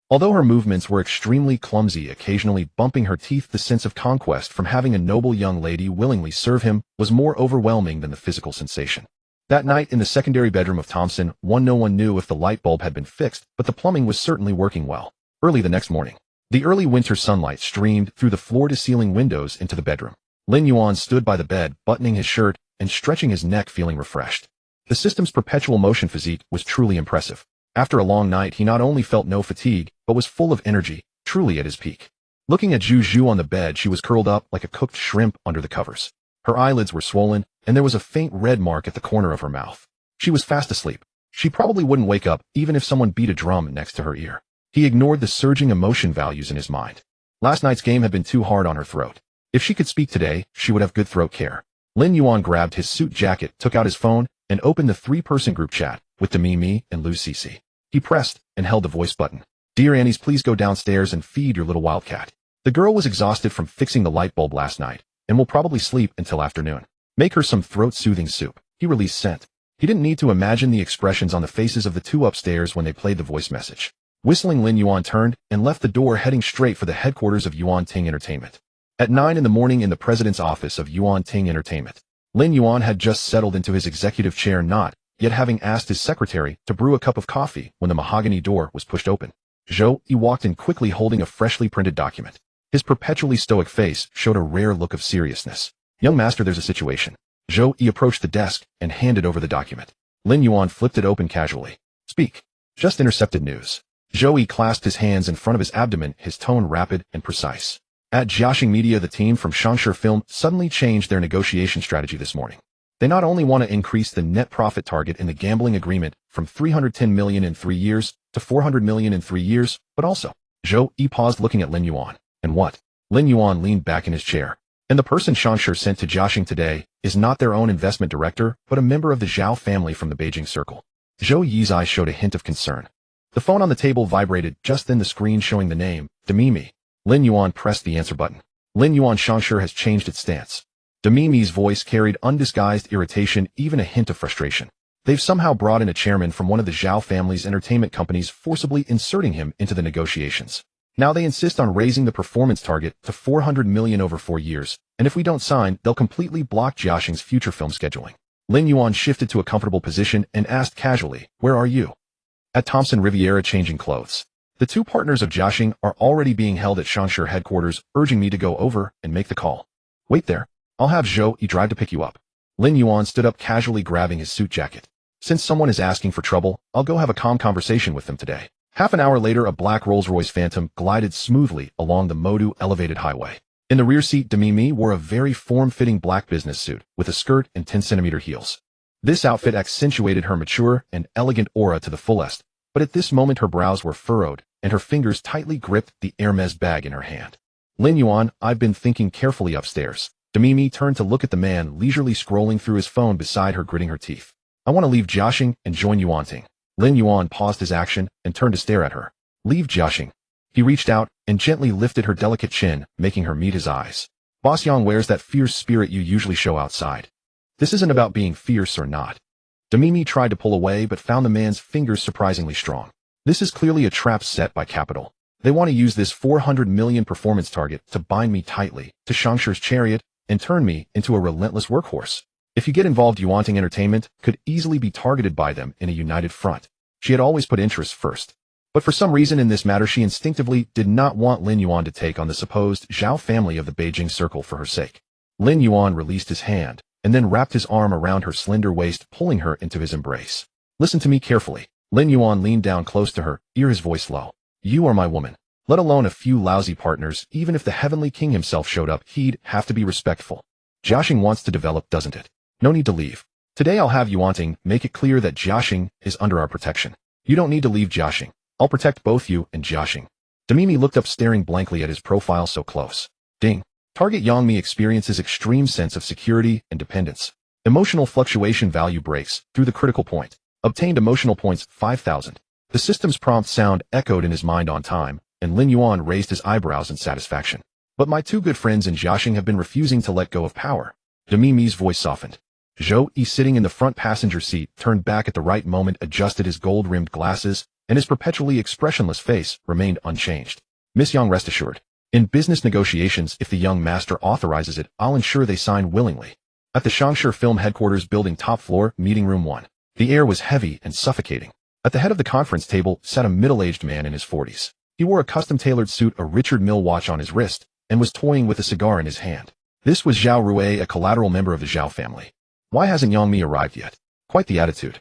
Although her movements were extremely clumsy, occasionally bumping her teeth, the sense of conquest from having a noble young lady willingly serve him was more overwhelming than the physical sensation. That night in the secondary bedroom of Thompson, no one knew if the light bulb had been fixed, but the plumbing was certainly working well. Early the next morning, the early winter sunlight streamed through the floor-to-ceiling windows into the bedroom. Lin Yuan stood by the bed, buttoning his shirt and stretching his neck, feeling refreshed. The system's perpetual motion physique was truly impressive. After a long night, he not only felt no fatigue, but was full of energy, truly at his peak. Looking at Zhu Zhu on the bed, she was curled up like a cooked shrimp under the covers. Her eyelids were swollen, and there was a faint red mark at the corner of her mouth. She was fast asleep. She probably wouldn't wake up even if someone beat a drum next to her ear. He ignored the surging emotion values in his mind. Last night's game had been too hard on her throat. If she could speak today, she would have good throat care. Lin Yuan grabbed his suit jacket, took out his phone, and opened the three-person group chat with Mimi and Lu Cici. He pressed and held the voice button. "Dear Annie's, please go downstairs and feed your little wildcat. The girl was exhausted from fixing the light bulb last night and will probably sleep until afternoon. Make her some throat-soothing soup." He released scent. He didn't need to imagine the expressions on the faces of the two upstairs when they played the voice message. Whistling, Lin Yuan turned and left the door, heading straight for the headquarters of Yuan Ting Entertainment. At 9 in the morning in the president's office of Yuan Ting Entertainment, Lin Yuan had just settled into his executive chair, not yet having asked his secretary to brew a cup of coffee when the mahogany door was pushed open. Zhou Yi walked in quickly, holding a freshly printed document. His perpetually stoic face showed a rare look of seriousness. "Young master, there's a situation." Zhou Yi approached the desk and handed over the document. Lin Yuan flipped it open casually. "Speak." "Just intercepted news." Zhou Yi clasped his hands in front of his abdomen, his tone rapid and precise. At Jiaxing Media, the team from Shangshi Film suddenly changed their negotiation strategy this morning. They not only want to increase the net profit target in the gambling agreement from 310 million in 3 years to 400 million in 3 years, but also. Zhou Yi paused, looking at Lin Yuan. "And what?" Lin Yuan leaned back in his chair. "And the person Shangshi sent to Jiaxing today is not their own investment director, but a member of the Zhao family from the Beijing circle." Zhou Yi's eyes showed a hint of concern. The phone on the table vibrated, just then the screen showing the name, Mimi. Lin Yuan pressed the answer button. Lin Yuan, Shangshi has changed its stance. Mimi's voice carried undisguised irritation, even a hint of frustration. They've somehow brought in a chairman from one of the Zhao family's entertainment companies, forcibly inserting him into the negotiations. Now they insist on raising the performance target to 400 million over 4 years, and if we don't sign, they'll completely block Jiaxing's future film scheduling. Lin Yuan shifted to a comfortable position and asked casually, "Where are you?" "At Thompson Riviera, changing clothes. The two partners of Jiaxing are already being held at Shangshi headquarters, urging me to go over and make the call." "Wait there. I'll have Zhou Yi drive to pick you up." Lin Yuan stood up, casually grabbing his suit jacket. "Since someone is asking for trouble, I'll go have a calm conversation with them today." Half an hour later, a black Rolls-Royce Phantom glided smoothly along the Modu elevated highway. In the rear seat, Mimi wore a very form-fitting black business suit with a skirt and 10-centimeter heels. This outfit accentuated her mature and elegant aura to the fullest, but at this moment her brows were furrowed and her fingers tightly gripped the Hermes bag in her hand. "Lin Yuan, I've been thinking carefully upstairs." Mimi turned to look at the man leisurely scrolling through his phone beside her, gritting her teeth. "I want to leave Jiaxing and join Yuan Ting." Lin Yuan paused his action and turned to stare at her. "Leave Jiaxing?" He reached out and gently lifted her delicate chin, making her meet his eyes. "Boss Yang, where's that fierce spirit you usually show outside? This isn't about being fierce or not." Mimi tried to pull away but found the man's fingers surprisingly strong. "This is clearly a trap set by Capital. They want to use this 400 million performance target to bind me tightly to Shangshi's chariot and turn me into a relentless workhorse. If you get involved, Yuan Ting Entertainment could easily be targeted by them in a united front." She had always put interests first. But for some reason in this matter, she instinctively did not want Lin Yuan to take on the supposed Zhao family of the Beijing circle for her sake. Lin Yuan released his hand and then wrapped his arm around her slender waist, pulling her into his embrace. "Listen to me carefully." Lin Yuan leaned down close to her, his voice low. "You are my woman. Let alone a few lousy partners, even if the Heavenly King himself showed up, he'd have to be respectful. Jiaxing wants to develop, doesn't it? No need to leave. Today I'll have Yuan Ting make it clear that Jiaxing is under our protection. You don't need to leave Jiaxing. I'll protect both you and Jiaxing." Mimi looked up, staring blankly at his profile so close. Ding. Target Yang Mi experiences extreme sense of security and dependence. Emotional fluctuation value breaks through the critical point. Obtained emotional points 5,000. The system's prompt sound echoed in his mind on time, and Lin Yuan raised his eyebrows in satisfaction. "But my two good friends in Jiaxing have been refusing to let go of power." Mimi's voice softened. Zhou Yi, sitting in the front passenger seat, turned back at the right moment, adjusted his gold-rimmed glasses, and his perpetually expressionless face remained unchanged. Miss Yang, rest assured. In business negotiations, if the young master authorizes it, I'll ensure they sign willingly. At the Shangshi Film Headquarters Building, top floor, meeting room 1. The air was heavy and suffocating. At the head of the conference table sat a middle-aged man in his 40s. He wore a custom-tailored suit, a Richard Mille watch on his wrist, and was toying with a cigar in his hand. This was Zhao Rui, a collateral member of the Zhao family. Why hasn't Yang Mi arrived yet? Quite the attitude.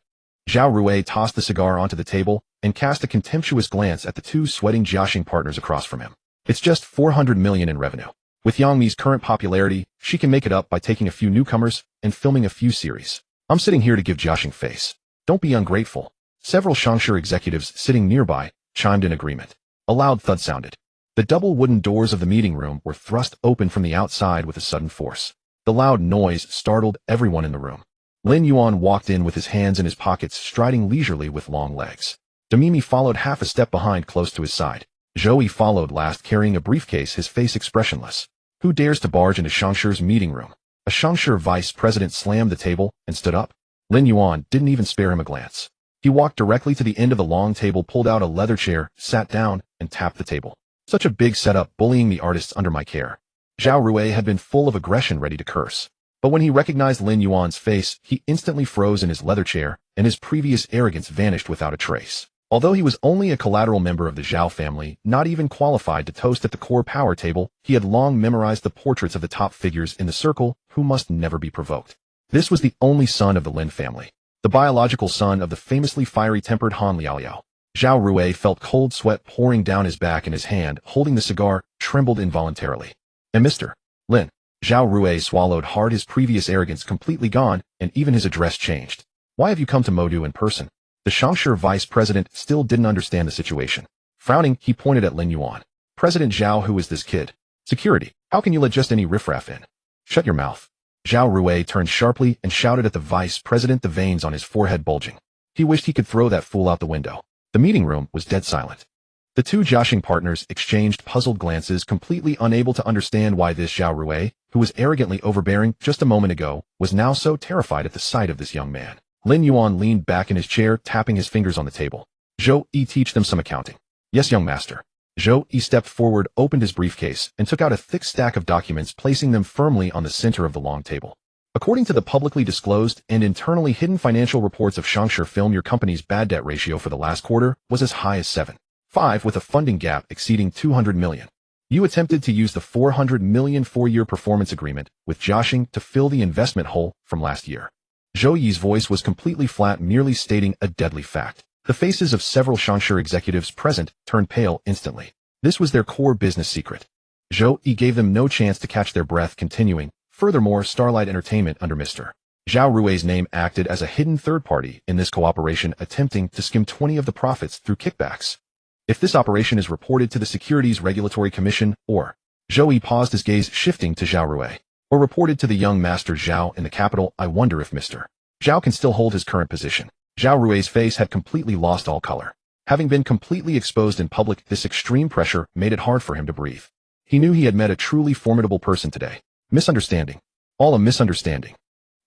Zhao Rui tossed the cigar onto the table and cast a contemptuous glance at the two sweating Jiaxing partners across from him. It's just 400 million in revenue. With Yang Mi's current popularity, she can make it up by taking a few newcomers and filming a few series. I'm sitting here to give Jiaxing face. Don't be ungrateful. Several Shangshi executives sitting nearby chimed in agreement. A loud thud sounded. The double wooden doors of the meeting room were thrust open from the outside with a sudden force. The loud noise startled everyone in the room. Lin Yuan walked in with his hands in his pockets, striding leisurely with long legs. Demimi followed half a step behind, close to his side. Zhou Yi followed last, carrying a briefcase, his face expressionless. Who dares to barge into Shangshi's meeting room? A Shangshi vice president slammed the table and stood up. Lin Yuan didn't even spare him a glance. He walked directly to the end of the long table, pulled out a leather chair, sat down, and tapped the table. Such a big setup, bullying the artists under my care. Zhao Rui had been full of aggression, ready to curse. But when he recognized Lin Yuan's face, he instantly froze in his leather chair, and his previous arrogance vanished without a trace. Although he was only a collateral member of the Zhao family, not even qualified to toast at the core power table, he had long memorized the portraits of the top figures in the circle who must never be provoked. This was the only son of the Lin family, the biological son of the famously fiery-tempered Han Liaoliao. Zhao Rui felt cold sweat pouring down his back, and his hand, holding the cigar, trembled involuntarily. And Mr. Lin. Zhao Rui swallowed hard, his previous arrogance completely gone, and even his address changed. Why have you come to Modu in person? The Shangshi vice president still didn't understand the situation. Frowning, he pointed at Lin Yuan. President Zhao, who is this kid? Security. How can you let just any riffraff in? Shut your mouth. Zhao Rui turned sharply and shouted at the vice president, the veins on his forehead bulging. He wished he could throw that fool out the window. The meeting room was dead silent. The two Jiaxing partners exchanged puzzled glances, completely unable to understand why this Zhao Rui, who was arrogantly overbearing just a moment ago, was now so terrified at the sight of this young man. Lin Yuan leaned back in his chair, tapping his fingers on the table. Zhou Yi, teach them some accounting. Yes, young master. Zhou Yi stepped forward, opened his briefcase, and took out a thick stack of documents, placing them firmly on the center of the long table. According to the publicly disclosed and internally hidden financial reports of Shangshi Film, your company's bad debt ratio for the last quarter was as high as 7.5, with a funding gap exceeding 200 million. You attempted to use the 400 million four-year performance agreement with Jiaxing to fill the investment hole from last year. Zhou Yi's voice was completely flat, merely stating a deadly fact. The faces of several Shangshi executives present turned pale instantly. This was their core business secret. Zhou Yi gave them no chance to catch their breath, continuing. Furthermore, Starlight Entertainment under Mr. Zhao Rui's name acted as a hidden third party in this cooperation, attempting to skim 20 of the profits through kickbacks. If this operation is reported to the Securities Regulatory Commission, or Zhou Yi paused, his gaze shifting to Zhao Rui, or reported to the young master Zhao in the capital, I wonder if Mr. Zhao can still hold his current position. Zhao Rui's face had completely lost all color. Having been completely exposed in public, this extreme pressure made it hard for him to breathe. He knew he had met a truly formidable person today. Misunderstanding. All a misunderstanding.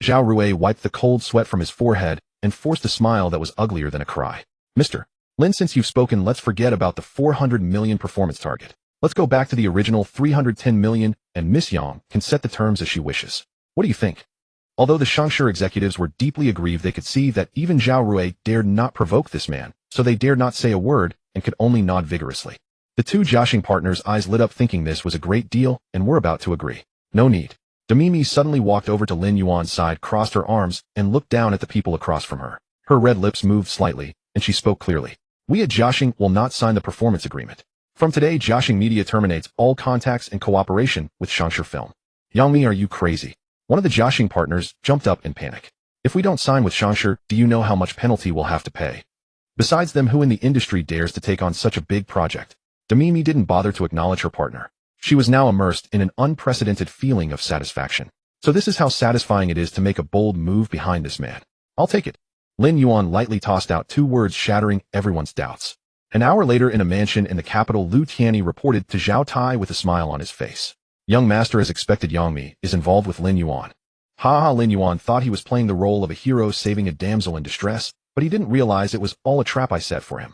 Zhao Rui wiped the cold sweat from his forehead and forced a smile that was uglier than a cry. Mr. Lin, since you've spoken, let's forget about the 400 million performance target. Let's go back to the original 310 million, and Miss Yang can set the terms as she wishes. What do you think? Although the Shangshi executives were deeply aggrieved, they could see that even Zhao Rui dared not provoke this man, so they dared not say a word and could only nod vigorously. The two Jiaxing partners' eyes lit up, thinking this was a great deal, and were about to agree. No need. Demimi suddenly walked over to Lin Yuan's side, crossed her arms, and looked down at the people across from her. Her red lips moved slightly, and she spoke clearly. We at Jiaxing will not sign the performance agreement. From today, Jiaxing Media terminates all contacts and cooperation with Shangshi Film. Yang Mi, are you crazy? One of the Jiaxing partners jumped up in panic. If we don't sign with Shangshi, do you know how much penalty we'll have to pay? Besides them, who in the industry dares to take on such a big project? Demimi didn't bother to acknowledge her partner. She was now immersed in an unprecedented feeling of satisfaction. So this is how satisfying it is to make a bold move behind this man. I'll take it. Lin Yuan lightly tossed out two words, shattering everyone's doubts. An hour later, in a mansion in the capital, Lu Tianyi reported to Zhao Tai with a smile on his face. Young master, as expected, Yang Mi is involved with Lin Yuan. Ha ha, Lin Yuan thought he was playing the role of a hero saving a damsel in distress, but he didn't realize it was all a trap I set for him.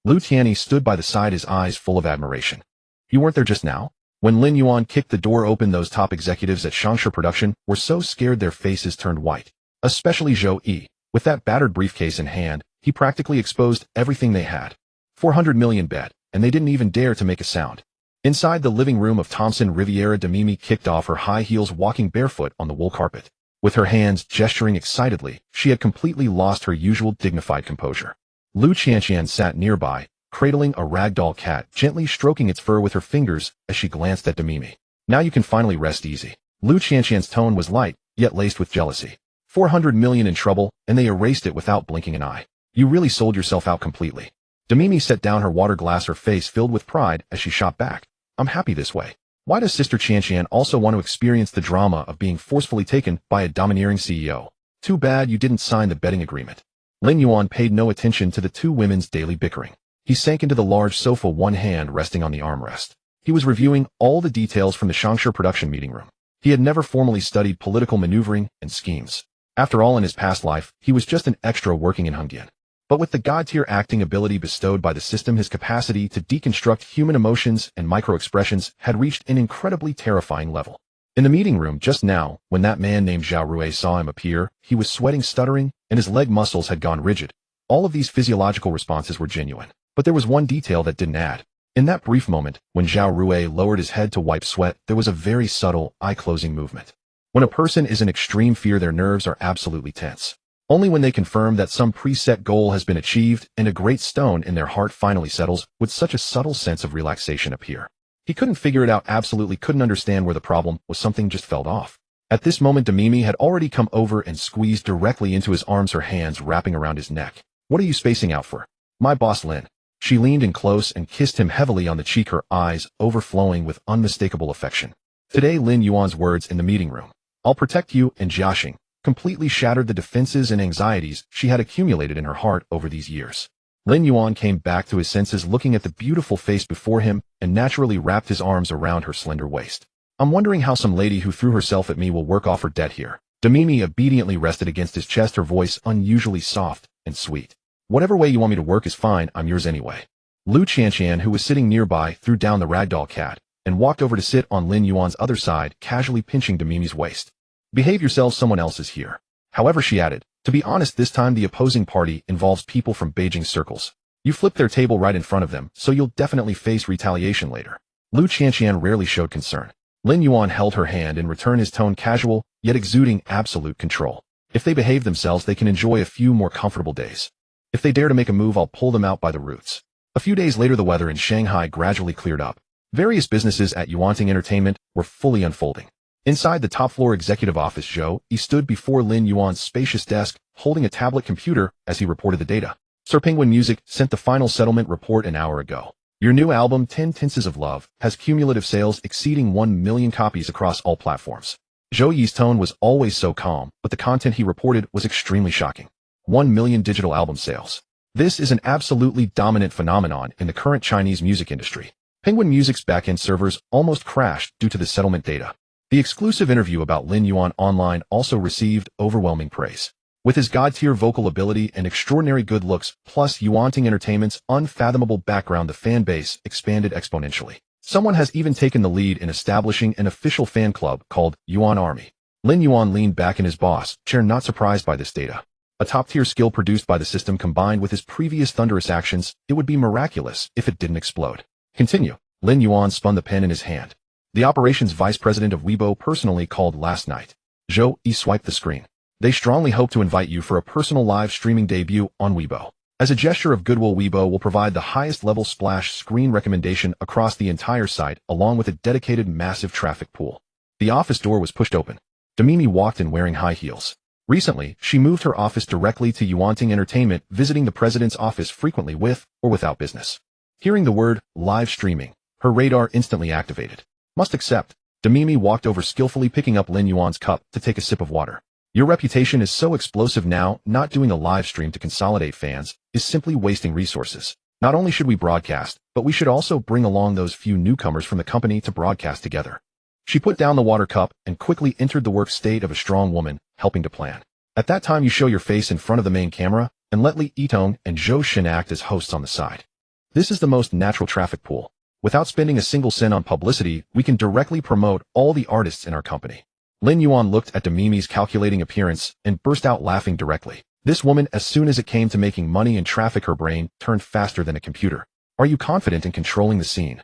Lu Tianyi stood by the side, his eyes full of admiration. You weren't there just now? When Lin Yuan kicked the door open, those top executives at Shangsha Production were so scared their faces turned white. Especially Zhou Yi. With that battered briefcase in hand, he practically exposed everything they had. 400 million bet, and they didn't even dare to make a sound. Inside the living room of Thompson Riviera, Demimi kicked off her high heels, walking barefoot on the wool carpet. With her hands gesturing excitedly, she had completely lost her usual dignified composure. Lu Qianqian sat nearby, cradling a ragdoll cat, gently stroking its fur with her fingers as she glanced at Demimi. Now you can finally rest easy. Lu Qianqian's tone was light, yet laced with jealousy. 400 million in trouble, and they erased it without blinking an eye. You really sold yourself out completely. Demimi set down her water glass, her face filled with pride as she shot back. I'm happy this way. Why does Sister Qianqian also want to experience the drama of being forcefully taken by a domineering CEO? Too bad you didn't sign the betting agreement. Lin Yuan paid no attention to the two women's daily bickering. He sank into the large sofa, one hand resting on the armrest. He was reviewing all the details from the Shangsha production meeting room. He had never formally studied political maneuvering and schemes. After all, in his past life, he was just an extra working in Hongdian. But with the god-tier acting ability bestowed by the system, his capacity to deconstruct human emotions and micro-expressions had reached an incredibly terrifying level. In the meeting room just now, when that man named Zhao Rui saw him appear, he was sweating, stuttering, and his leg muscles had gone rigid. All of these physiological responses were genuine. But there was one detail that didn't add. In that brief moment, when Zhao Rui lowered his head to wipe sweat, there was a very subtle, eye-closing movement. When a person is in extreme fear, their nerves are absolutely tense. Only when they confirm that some preset goal has been achieved and a great stone in their heart finally settles would such a subtle sense of relaxation appear. He couldn't figure it out, absolutely couldn't understand where the problem was. Something just felt off. At this moment, Demimi had already come over and squeezed directly into his arms, her hands wrapping around his neck. What are you spacing out for? My boss Lin. She leaned in close and kissed him heavily on the cheek, her eyes overflowing with unmistakable affection. Today, Lin Yuan's words in the meeting room, I'll protect you and Jiaxing, completely shattered the defenses and anxieties she had accumulated in her heart over these years. Lin Yuan came back to his senses, looking at the beautiful face before him, and naturally wrapped his arms around her slender waist. I'm wondering how some lady who threw herself at me will work off her debt here. Demimi obediently rested against his chest, her voice unusually soft and sweet. Whatever way you want me to work is fine, I'm yours anyway. Lu Qianqian, who was sitting nearby, threw down the ragdoll cat and walked over to sit on Lin Yuan's other side, casually pinching Demimi's waist. Behave yourself, someone else is here. However, she added, to be honest, this time the opposing party involves people from Beijing circles. You flipped their table right in front of them, so you'll definitely face retaliation later. Lu Qianqian rarely showed concern. Lin Yuan held her hand in return, his tone casual, yet exuding absolute control. If they behave themselves, they can enjoy a few more comfortable days. If they dare to make a move, I'll pull them out by the roots. A few days later, the weather in Shanghai gradually cleared up. Various businesses at Yuanting Entertainment were fully unfolding. Inside the top-floor executive office, Zhou Yi stood before Lin Yuan's spacious desk, holding a tablet computer as he reported the data. Sir, Penguin Music sent the final settlement report an hour ago. Your new album, 10 Tenses of Love, has cumulative sales exceeding 1 million copies across all platforms. Zhou Yi's tone was always so calm, but the content he reported was extremely shocking. 1 million digital album sales. This is an absolutely dominant phenomenon in the current Chinese music industry. Penguin Music's backend servers almost crashed due to the settlement data. The exclusive interview about Lin Yuan online also received overwhelming praise. With his god-tier vocal ability and extraordinary good looks, plus Yuanting Entertainment's unfathomable background, the fan base expanded exponentially. Someone has even taken the lead in establishing an official fan club called Yuan Army. Lin Yuan leaned back in his boss chair, not surprised by this data. A top-tier skill produced by the system combined with his previous thunderous actions, it would be miraculous if it didn't explode. Continue. Lin Yuan spun the pen in his hand. The operations vice president of Weibo personally called last night. Zhou Yi swiped the screen. They strongly hope to invite you for a personal live streaming debut on Weibo. As a gesture of goodwill, Weibo will provide the highest level splash screen recommendation across the entire site, along with a dedicated massive traffic pool. The office door was pushed open. Demimi walked in wearing high heels. Recently, she moved her office directly to Yuanting Entertainment, visiting the president's office frequently with or without business. Hearing the word live streaming, her radar instantly activated. Must accept. Demimi walked over, skillfully picking up Lin Yuan's cup to take a sip of water. Your reputation is so explosive now, not doing a live stream to consolidate fans is simply wasting resources. Not only should we broadcast, but we should also bring along those few newcomers from the company to broadcast together. She put down the water cup and quickly entered the work state of a strong woman, helping to plan. At that time you show your face in front of the main camera, and let Li Yitong and Zhou Shin act as hosts on the side. This is the most natural traffic pool. Without spending a single cent on publicity, we can directly promote all the artists in our company. Lin Yuan looked at Demimi's calculating appearance and burst out laughing directly. This woman, as soon as it came to making money and traffic, her brain turned faster than a computer. Are you confident in controlling the scene?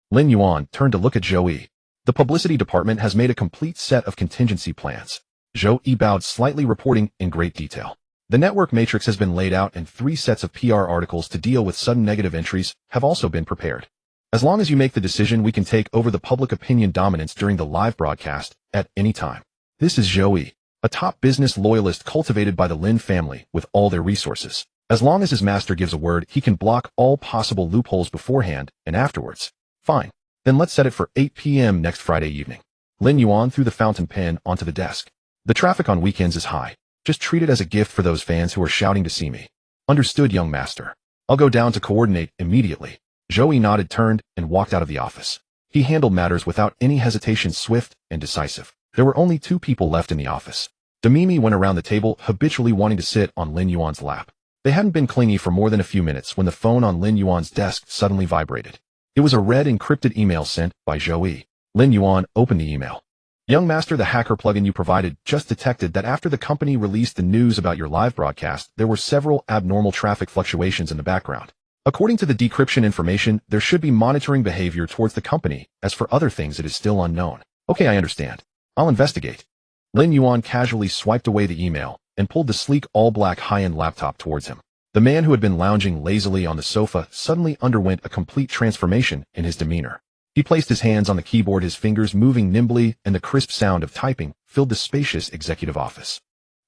Lin Yuan turned to look at Zhou Yi. The publicity department has made a complete set of contingency plans. Zhou Yi bowed slightly, reporting in great detail. The network matrix has been laid out and 3 sets of PR articles to deal with sudden negative entries have also been prepared. As long as you make the decision, we can take over the public opinion dominance during the live broadcast at any time. This is Zhou Yi, a top business loyalist cultivated by the Lin family with all their resources. As long as his master gives a word, he can block all possible loopholes beforehand and afterwards. Fine. Then let's set it for 8 p.m. next Friday evening. Lin Yuan threw the fountain pen onto the desk. The traffic on weekends is high. Just treat it as a gift for those fans who are shouting to see me. Understood, young master. I'll go down to coordinate immediately. Zhou Yi nodded, turned, and walked out of the office. He handled matters without any hesitation, swift and decisive. There were only 2 people left in the office. Demimi went around the table, habitually wanting to sit on Lin Yuan's lap. They hadn't been clingy for more than a few minutes when the phone on Lin Yuan's desk suddenly vibrated. It was a red encrypted email sent by Zhou Yi. Lin Yuan opened the email. Young master, the hacker plugin you provided just detected that after the company released the news about your live broadcast, there were several abnormal traffic fluctuations in the background. According to the decryption information, there should be monitoring behavior towards the company. As for other things, it is still unknown. Okay, I understand. I'll investigate. Lin Yuan casually swiped away the email and pulled the sleek all-black high-end laptop towards him. The man who had been lounging lazily on the sofa suddenly underwent a complete transformation in his demeanor. He placed his hands on the keyboard, his fingers moving nimbly, and the crisp sound of typing filled the spacious executive office.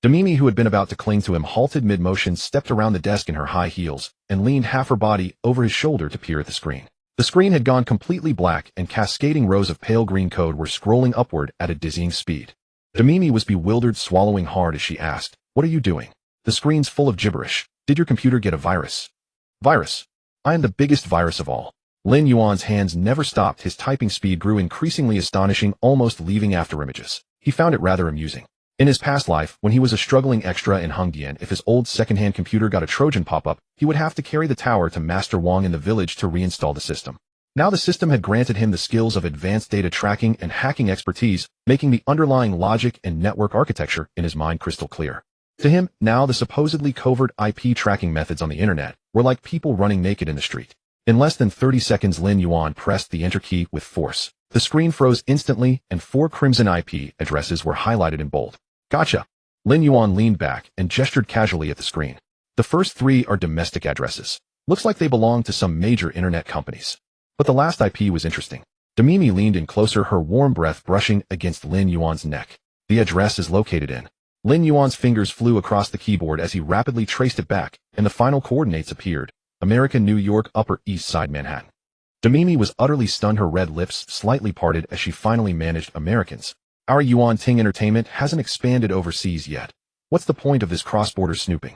Demimi, who had been about to cling to him, halted mid-motion, stepped around the desk in her high heels, and leaned half her body over his shoulder to peer at the screen. The screen had gone completely black, and cascading rows of pale green code were scrolling upward at a dizzying speed. Demimi was bewildered, swallowing hard as she asked, "What are you doing? The screen's full of gibberish. Did your computer get a virus?" "Virus? I am the biggest virus of all." Lin Yuan's hands never stopped. His typing speed grew increasingly astonishing, almost leaving after images. He found it rather amusing. In his past life, when he was a struggling extra in Hongdian, if his old second-hand computer got a Trojan pop-up, he would have to carry the tower to Master Wang in the village to reinstall the system. Now the system had granted him the skills of advanced data tracking and hacking expertise, making the underlying logic and network architecture in his mind crystal clear. To him, now the supposedly covert IP tracking methods on the internet were like people running naked in the street. In less than 30 seconds, Lin Yuan pressed the enter key with force. The screen froze instantly, and 4 crimson IP addresses were highlighted in bold. Gotcha. Lin Yuan leaned back and gestured casually at the screen. The first 3 are domestic addresses. Looks like they belong to some major internet companies. But the last IP was interesting. Demimi leaned in closer, her warm breath brushing against Lin Yuan's neck. The address is located in. Lin Yuan's fingers flew across the keyboard as he rapidly traced it back, and the final coordinates appeared. America, New York, Upper East Side, Manhattan. Demimi was utterly stunned, her red lips slightly parted as she finally managed Americans. Our Yuan Ting Entertainment hasn't expanded overseas yet. What's the point of this cross-border snooping?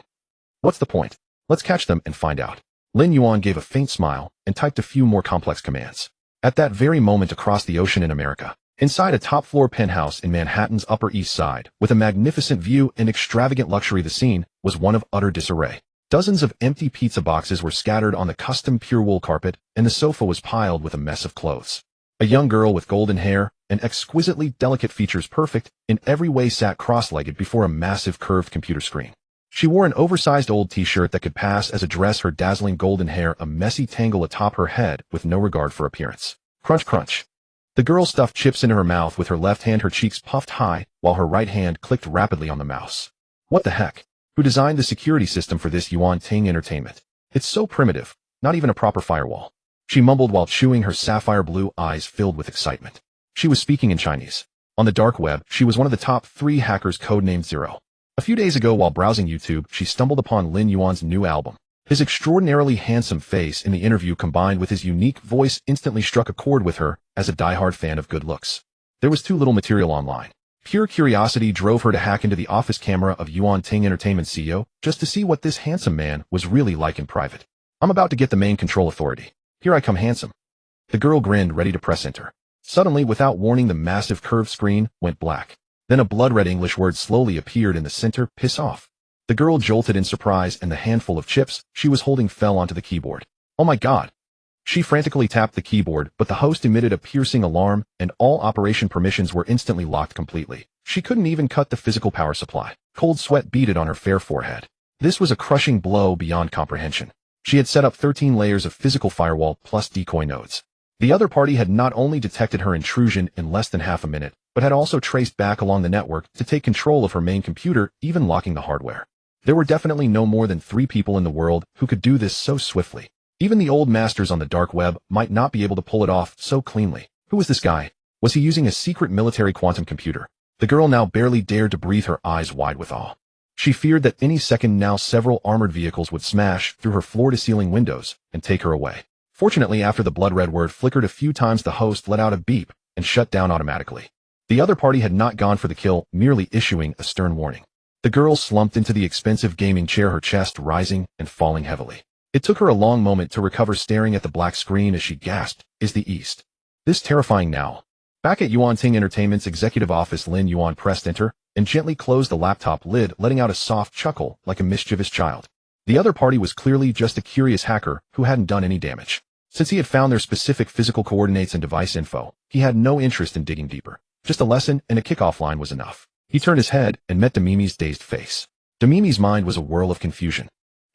What's the point? Let's catch them and find out. Lin Yuan gave a faint smile and typed a few more complex commands. At that very moment, across the ocean in America, inside a top-floor penthouse in Manhattan's Upper East Side, with a magnificent view and extravagant luxury, the scene was one of utter disarray. Dozens of empty pizza boxes were scattered on the custom pure wool carpet, and the sofa was piled with a mess of clothes. A young girl with golden hair and exquisitely delicate features, perfect in every way, sat cross-legged before a massive curved computer screen. She wore an oversized old t-shirt that could pass as a dress, her dazzling golden hair a messy tangle atop her head with no regard for appearance. Crunch, crunch. The girl stuffed chips into her mouth with her left hand, her cheeks puffed high, while her right hand clicked rapidly on the mouse. What the heck? Who designed the security system for this Yuan Ting Entertainment? It's so primitive, not even a proper firewall. She mumbled while chewing, her sapphire blue eyes filled with excitement. She was speaking in Chinese. On the dark web, she was one of the top 3 hackers, codenamed Zero. A few days ago, while browsing YouTube, she stumbled upon Lin Yuan's new album. His extraordinarily handsome face in the interview combined with his unique voice instantly struck a chord with her as a diehard fan of good looks. There was too little material online. Pure curiosity drove her to hack into the office camera of Yuan Ting Entertainment CEO just to see what this handsome man was really like in private. I'm about to get the main control authority. Here I come, handsome. The girl grinned, ready to press enter. Suddenly, without warning, the massive curved screen went black. Then a blood-red English word slowly appeared in the center, piss off. The girl jolted in surprise and the handful of chips she was holding fell onto the keyboard. Oh my god! She frantically tapped the keyboard, but the host emitted a piercing alarm and all operation permissions were instantly locked completely. She couldn't even cut the physical power supply. Cold sweat beaded on her fair forehead. This was a crushing blow beyond comprehension. She had set up 13 layers of physical firewall plus decoy nodes. The other party had not only detected her intrusion in less than half a minute, but had also traced back along the network to take control of her main computer, even locking the hardware. There were definitely no more than 3 people in the world who could do this so swiftly. Even the old masters on the dark web might not be able to pull it off so cleanly. Who was this guy? Was he using a secret military quantum computer? The girl now barely dared to breathe, her eyes wide with awe. She feared that any second now several armored vehicles would smash through her floor-to-ceiling windows and take her away. Fortunately, after the blood-red word flickered a few times, the host let out a beep and shut down automatically. The other party had not gone for the kill, merely issuing a stern warning. The girl slumped into the expensive gaming chair, her chest rising and falling heavily. It took her a long moment to recover, staring at the black screen as she gasped, "Is the East this terrifying now?" Back at Yuan Ting Entertainment's executive office, Lin Yuan pressed enter and gently closed the laptop lid, letting out a soft chuckle like a mischievous child. The other party was clearly just a curious hacker who hadn't done any damage. Since he had found their specific physical coordinates and device info, he had no interest in digging deeper. Just a lesson and a kickoff line was enough. He turned his head and met Demimi's dazed face. Demimi's mind was a whirl of confusion.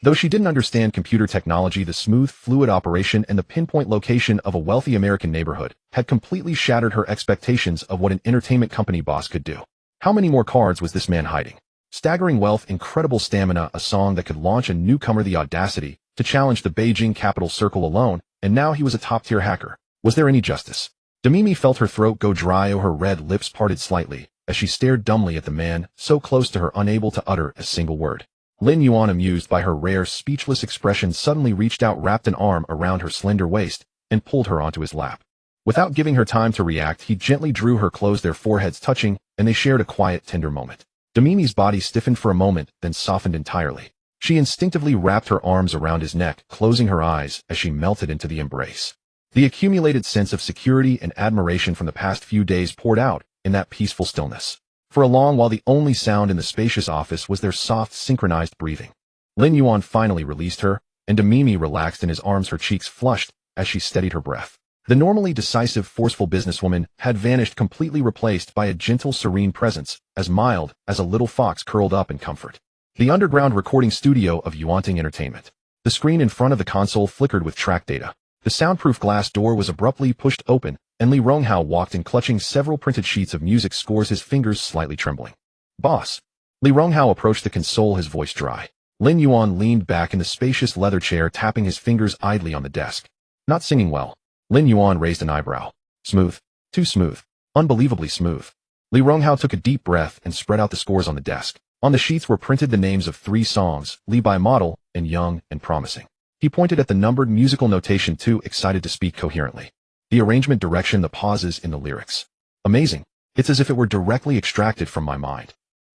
Though she didn't understand computer technology, the smooth, fluid operation and the pinpoint location of a wealthy American neighborhood had completely shattered her expectations of what an entertainment company boss could do. How many more cards was this man hiding? Staggering wealth, incredible stamina, a song that could launch a newcomer the audacity to challenge the Beijing capital circle alone, and now he was a top-tier hacker. Was there any justice? Demimi felt her throat go dry, or her red lips parted slightly as she stared dumbly at the man so close to her, unable to utter a single word. Lin Yuan, amused by her rare, speechless expression, suddenly reached out, wrapped an arm around her slender waist, and pulled her onto his lap. Without giving her time to react, he gently drew her close, their foreheads touching, and they shared a quiet, tender moment. Demimi's body stiffened for a moment, then softened entirely. She instinctively wrapped her arms around his neck, closing her eyes as she melted into the embrace. The accumulated sense of security and admiration from the past few days poured out in that peaceful stillness. For a long while, the only sound in the spacious office was their soft, synchronized breathing. Lin Yuan finally released her, and Demimi relaxed in his arms, her cheeks flushed as she steadied her breath. The normally decisive, forceful businesswoman had vanished, completely replaced by a gentle, serene presence, as mild as a little fox curled up in comfort. The underground recording studio of Yuan Ting Entertainment. The screen in front of the console flickered with track data. The soundproof glass door was abruptly pushed open, and Li Ronghao walked in, clutching several printed sheets of music scores, his fingers slightly trembling. "Boss." Li Ronghao approached the console, his voice dry. Lin Yuan leaned back in the spacious leather chair, tapping his fingers idly on the desk. "Not singing well." Lin Yuan raised an eyebrow. "Smooth. Too smooth. Unbelievably smooth." Li Ronghao took a deep breath and spread out the scores on the desk. On the sheets were printed the names of 3 songs, Li by Model, and Young and Promising. He pointed at the numbered musical notation, too excited to speak coherently. The arrangement, direction, the pauses in the lyrics. Amazing. It's as if it were directly extracted from my mind.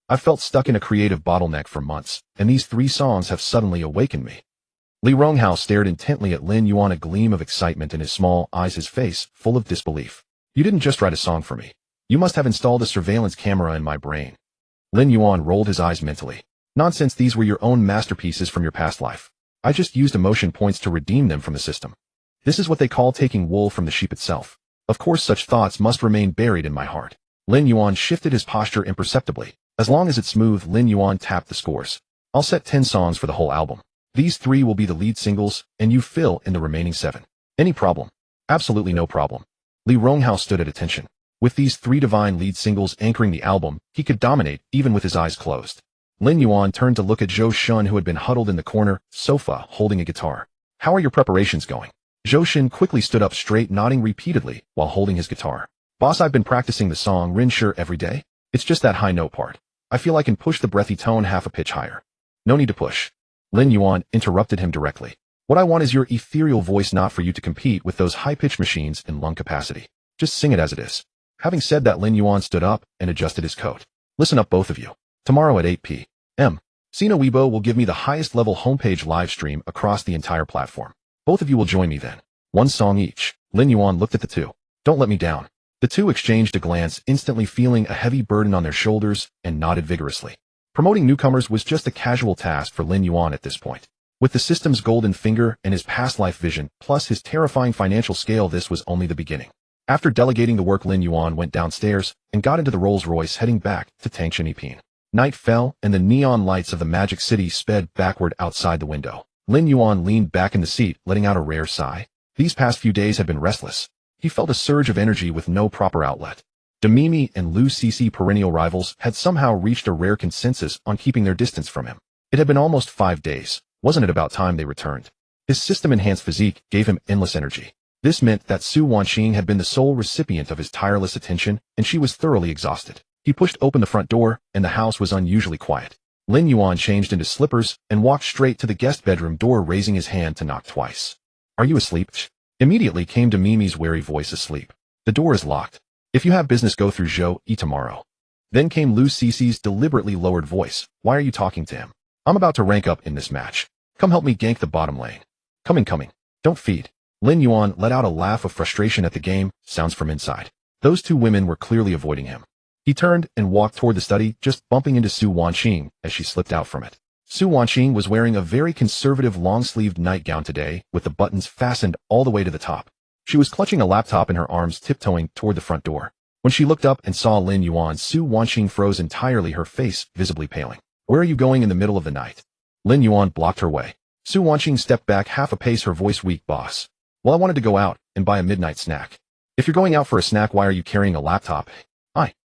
I've felt stuck in a creative bottleneck for months, and these 3 songs have suddenly awakened me. Li Ronghao stared intently at Lin Yuan, a gleam of excitement in his small eyes, his face full of disbelief. "You didn't just write a song for me. You must have installed a surveillance camera in my brain." Lin Yuan rolled his eyes mentally. "Nonsense, these were your own masterpieces from your past life. I just used emotion points to redeem them from the system. This is what they call taking wool from the sheep itself. Of course, such thoughts must remain buried in my heart." Lin Yuan shifted his posture imperceptibly. "As long as it's smooth," Lin Yuan tapped the scores. "I'll set 10 songs for the whole album. These 3 will be the lead singles, and you fill in the remaining 7. Any problem?" "Absolutely no problem." Li Ronghao stood at attention. With these 3 divine lead singles anchoring the album, he could dominate even with his eyes closed. Lin Yuan turned to look at Zhou Shun, who had been huddled in the corner sofa holding a guitar. "How are your preparations going?" Zhou Shun quickly stood up straight, nodding repeatedly while holding his guitar. "Boss, I've been practicing the song Rin Shi every day. It's just that high note part. I feel I can push the breathy tone half a pitch higher." "No need to push." Lin Yuan interrupted him directly. "What I want is your ethereal voice, not for you to compete with those high-pitched machines in lung capacity. Just sing it as it is." Having said that, Lin Yuan stood up and adjusted his coat. "Listen up, both of you. Tomorrow at 8 p.m. Sina Weibo will give me the highest level homepage live stream across the entire platform. Both of you will join me then. 1 song each." Lin Yuan looked at the 2. "Don't let me down." The two exchanged a glance, instantly feeling a heavy burden on their shoulders, and nodded vigorously. Promoting newcomers was just a casual task for Lin Yuan at this point. With the system's golden finger and his past life vision, plus his terrifying financial scale, this was only the beginning. After delegating the work, Lin Yuan went downstairs and got into the Rolls-Royce, heading back to Tangshan. Night fell, and the neon lights of the Magic City sped backward outside the window. Lin Yuan leaned back in the seat, letting out a rare sigh. These past few days had been restless. He felt a surge of energy with no proper outlet. Demimi and Lu Cece, perennial rivals, had somehow reached a rare consensus on keeping their distance from him. It had been almost 5 days. Wasn't it about time they returned? His system-enhanced physique gave him endless energy. This meant that Su Wanqing had been the sole recipient of his tireless attention, and she was thoroughly exhausted. He pushed open the front door, and the house was unusually quiet. Lin Yuan changed into slippers and walked straight to the guest bedroom door, raising his hand to knock twice. "Are you asleep?" Immediately came Demimi's wary voice. "Asleep. The door is locked. If you have business, go through Zhou tomorrow." Then came Lu Cece's deliberately lowered voice. "Why are you talking to him? I'm about to rank up in this match. Come help me gank the bottom lane." Coming. Don't feed." Lin Yuan let out a laugh of frustration at the game sounds from inside. Those two women were clearly avoiding him. He turned and walked toward the study, just bumping into Su Wanqing as she slipped out from it. Su Wanqing was wearing a very conservative long-sleeved nightgown today, with the buttons fastened all the way to the top. She was clutching a laptop in her arms, tiptoeing toward the front door. When she looked up and saw Lin Yuan, Su Wanqing froze entirely, her face visibly paling. "Where are you going in the middle of the night?" Lin Yuan blocked her way. Su Wanqing stepped back half a pace, her voice weak. "Boss. Well, I wanted to go out and buy a midnight snack." "If you're going out for a snack, why are you carrying a laptop?"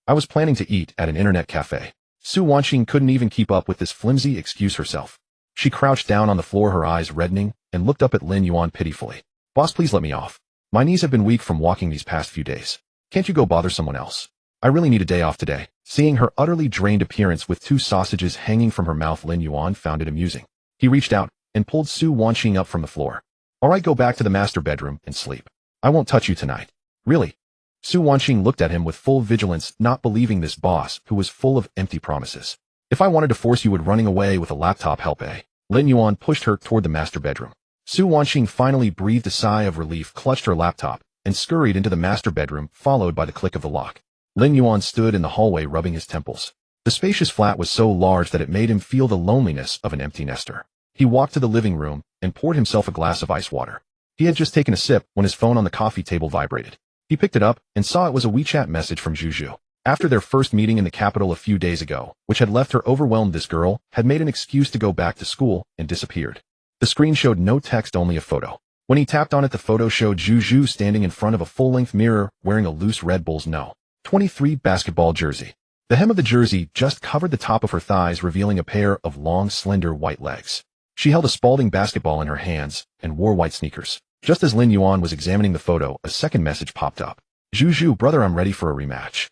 I was planning to eat at an internet cafe." Su Wanqing couldn't even keep up with this flimsy excuse herself. She crouched down on the floor, her eyes reddening, and looked up at Lin Yuan pitifully. "Boss, please let me off. My knees have been weak from walking these past few days. Can't you go bother someone else? I really need a day off today." Seeing her utterly drained appearance with 2 sausages hanging from her mouth, Lin Yuan found it amusing. He reached out and pulled Su Wanqing up from the floor. "All right, go back to the master bedroom and sleep. I won't touch you tonight." "Really?" Su Wanqing looked at him with full vigilance, not believing this boss who was full of empty promises. "If I wanted to force you, would running away with a laptop help, eh?" Lin Yuan pushed her toward the master bedroom. Su Wanqing finally breathed a sigh of relief, clutched her laptop, and scurried into the master bedroom, followed by the click of the lock. Lin Yuan stood in the hallway, rubbing his temples. The spacious flat was so large that it made him feel the loneliness of an empty nester. He walked to the living room and poured himself a glass of ice water. He had just taken a sip when his phone on the coffee table vibrated. He picked it up and saw it was a WeChat message from Zhu. After their first meeting in the capital a few days ago, which had left her overwhelmed, this girl had made an excuse to go back to school and disappeared. The screen showed no text, only a photo. When he tapped on it, the photo showed Zhu standing in front of a full-length mirror, wearing a loose Red Bulls No. 23 basketball jersey. The hem of the jersey just covered the top of her thighs, revealing a pair of long, slender white legs. She held a Spalding basketball in her hands and wore white sneakers. Just as Lin Yuan was examining the photo, a second message popped up. "Zhu, brother, I'm ready for a rematch."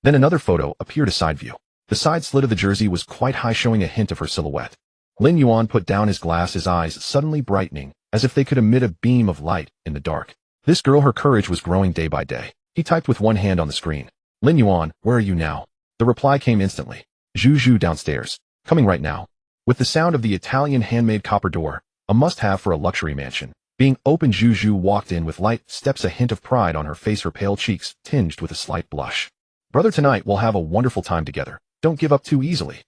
Then another photo appeared, a side view. The side slit of the jersey was quite high, showing a hint of her silhouette. Lin Yuan put down his glass, his eyes suddenly brightening, as if they could emit a beam of light in the dark. This girl, her courage was growing day by day. He typed with one hand on the screen. "Lin Yuan, where are you now?" The reply came instantly. "Zhu, downstairs. Coming right now." With the sound of the Italian handmade copper door, a must-have for a luxury mansion, being opened, Zhu walked in with light steps, a hint of pride on her face, her pale cheeks tinged with a slight blush. "Brother, tonight we'll have a wonderful time together. Don't give up too easily."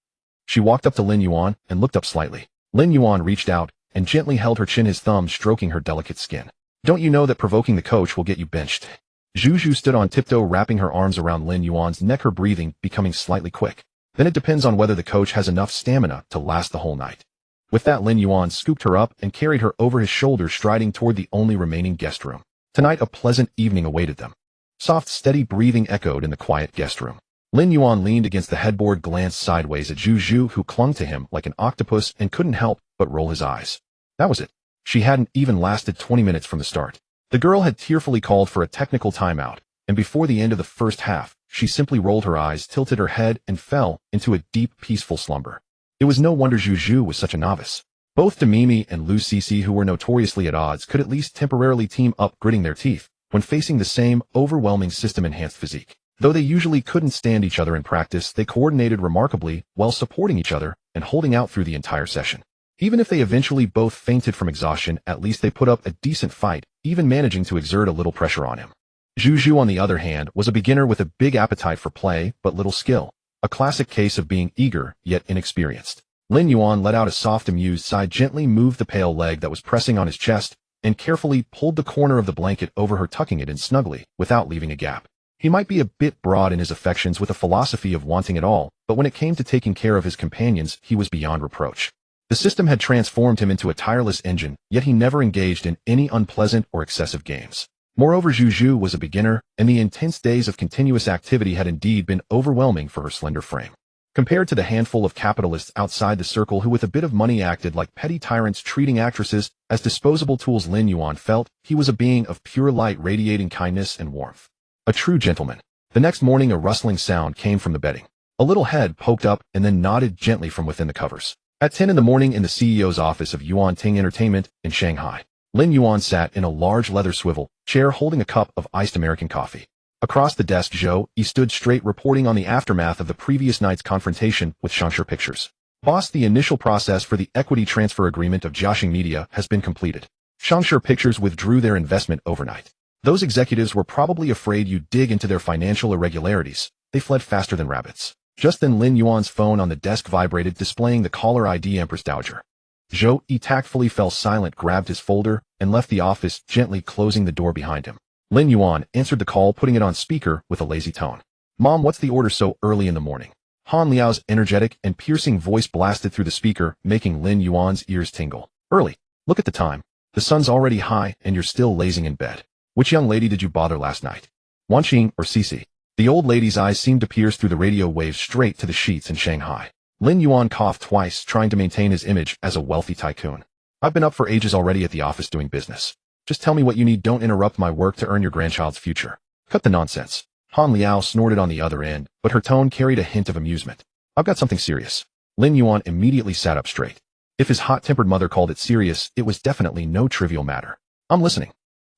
She walked up to Lin Yuan and looked up slightly. Lin Yuan reached out and gently held her chin, his thumb stroking her delicate skin. "Don't you know that provoking the coach will get you benched?" Zhu stood on tiptoe, wrapping her arms around Lin Yuan's neck, her breathing becoming slightly quick. "Then it depends on whether the coach has enough stamina to last the whole night." With that, Lin Yuan scooped her up and carried her over his shoulder, striding toward the only remaining guest room. Tonight, a pleasant evening awaited them. Soft, steady breathing echoed in the quiet guest room. Lin Yuan leaned against the headboard, glanced sideways at Zhu, who clung to him like an octopus and couldn't help but roll his eyes. That was it. She hadn't even lasted 20 minutes from the start. The girl had tearfully called for a technical timeout, and before the end of the first half, she simply rolled her eyes, tilted her head, and fell into a deep, peaceful slumber. It was no wonder Zhu was such a novice. Both Demimi and Lu Cece, who were notoriously at odds, could at least temporarily team up, gritting their teeth when facing the same overwhelming system-enhanced physique. Though they usually couldn't stand each other in practice, they coordinated remarkably while supporting each other and holding out through the entire session. Even if they eventually both fainted from exhaustion, at least they put up a decent fight, even managing to exert a little pressure on him. Zhu Zhu, on the other hand, was a beginner with a big appetite for play but little skill, a classic case of being eager yet inexperienced. Lin Yuan let out a soft amused sigh, gently moved the pale leg that was pressing on his chest, and carefully pulled the corner of the blanket over her, tucking it in snugly, without leaving a gap. He might be a bit broad in his affections with a philosophy of wanting it all, but when it came to taking care of his companions, he was beyond reproach. The system had transformed him into a tireless engine, yet he never engaged in any unpleasant or excessive games. Moreover, Zhu Zhu was a beginner, and the intense days of continuous activity had indeed been overwhelming for her slender frame. Compared to the handful of capitalists outside the circle who with a bit of money acted like petty tyrants treating actresses as disposable tools, Lin Yuan felt he was a being of pure light radiating kindness and warmth. A true gentleman. The next morning a rustling sound came from the bedding. A little head poked up and then nodded gently from within the covers. At 10 in the morning in the CEO's office of Yuan Ting Entertainment in Shanghai, Lin Yuan sat in a large leather swivel chair holding a cup of iced American coffee. Across the desk, Zhou Yi stood straight, reporting on the aftermath of the previous night's confrontation with Shansher Pictures. Boss, the initial process for the equity transfer agreement of Jiaxing Media has been completed. Shansher Pictures withdrew their investment overnight. Those executives were probably afraid you'd dig into their financial irregularities. They fled faster than rabbits. Just then Lin Yuan's phone on the desk vibrated, displaying the caller ID Empress Dowager. Zhou Yi tactfully fell silent, grabbed his folder, and left the office, gently closing the door behind him. Lin Yuan answered the call, putting it on speaker with a lazy tone. Mom, what's the order so early in the morning? Han Liao's energetic and piercing voice blasted through the speaker, making Lin Yuan's ears tingle. Early. Look at the time. The sun's already high and you're still lazing in bed. Which young lady did you bother last night? Wan Qing or Cici? The old lady's eyes seemed to pierce through the radio waves straight to the sheets in Shanghai. Lin Yuan coughed twice, trying to maintain his image as a wealthy tycoon. I've been up for ages already at the office doing business. Just tell me what you need, don't interrupt my work to earn your grandchild's future. Cut the nonsense. Han Liao snorted on the other end, but her tone carried a hint of amusement. I've got something serious. Lin Yuan immediately sat up straight. If his hot-tempered mother called it serious, it was definitely no trivial matter. I'm listening.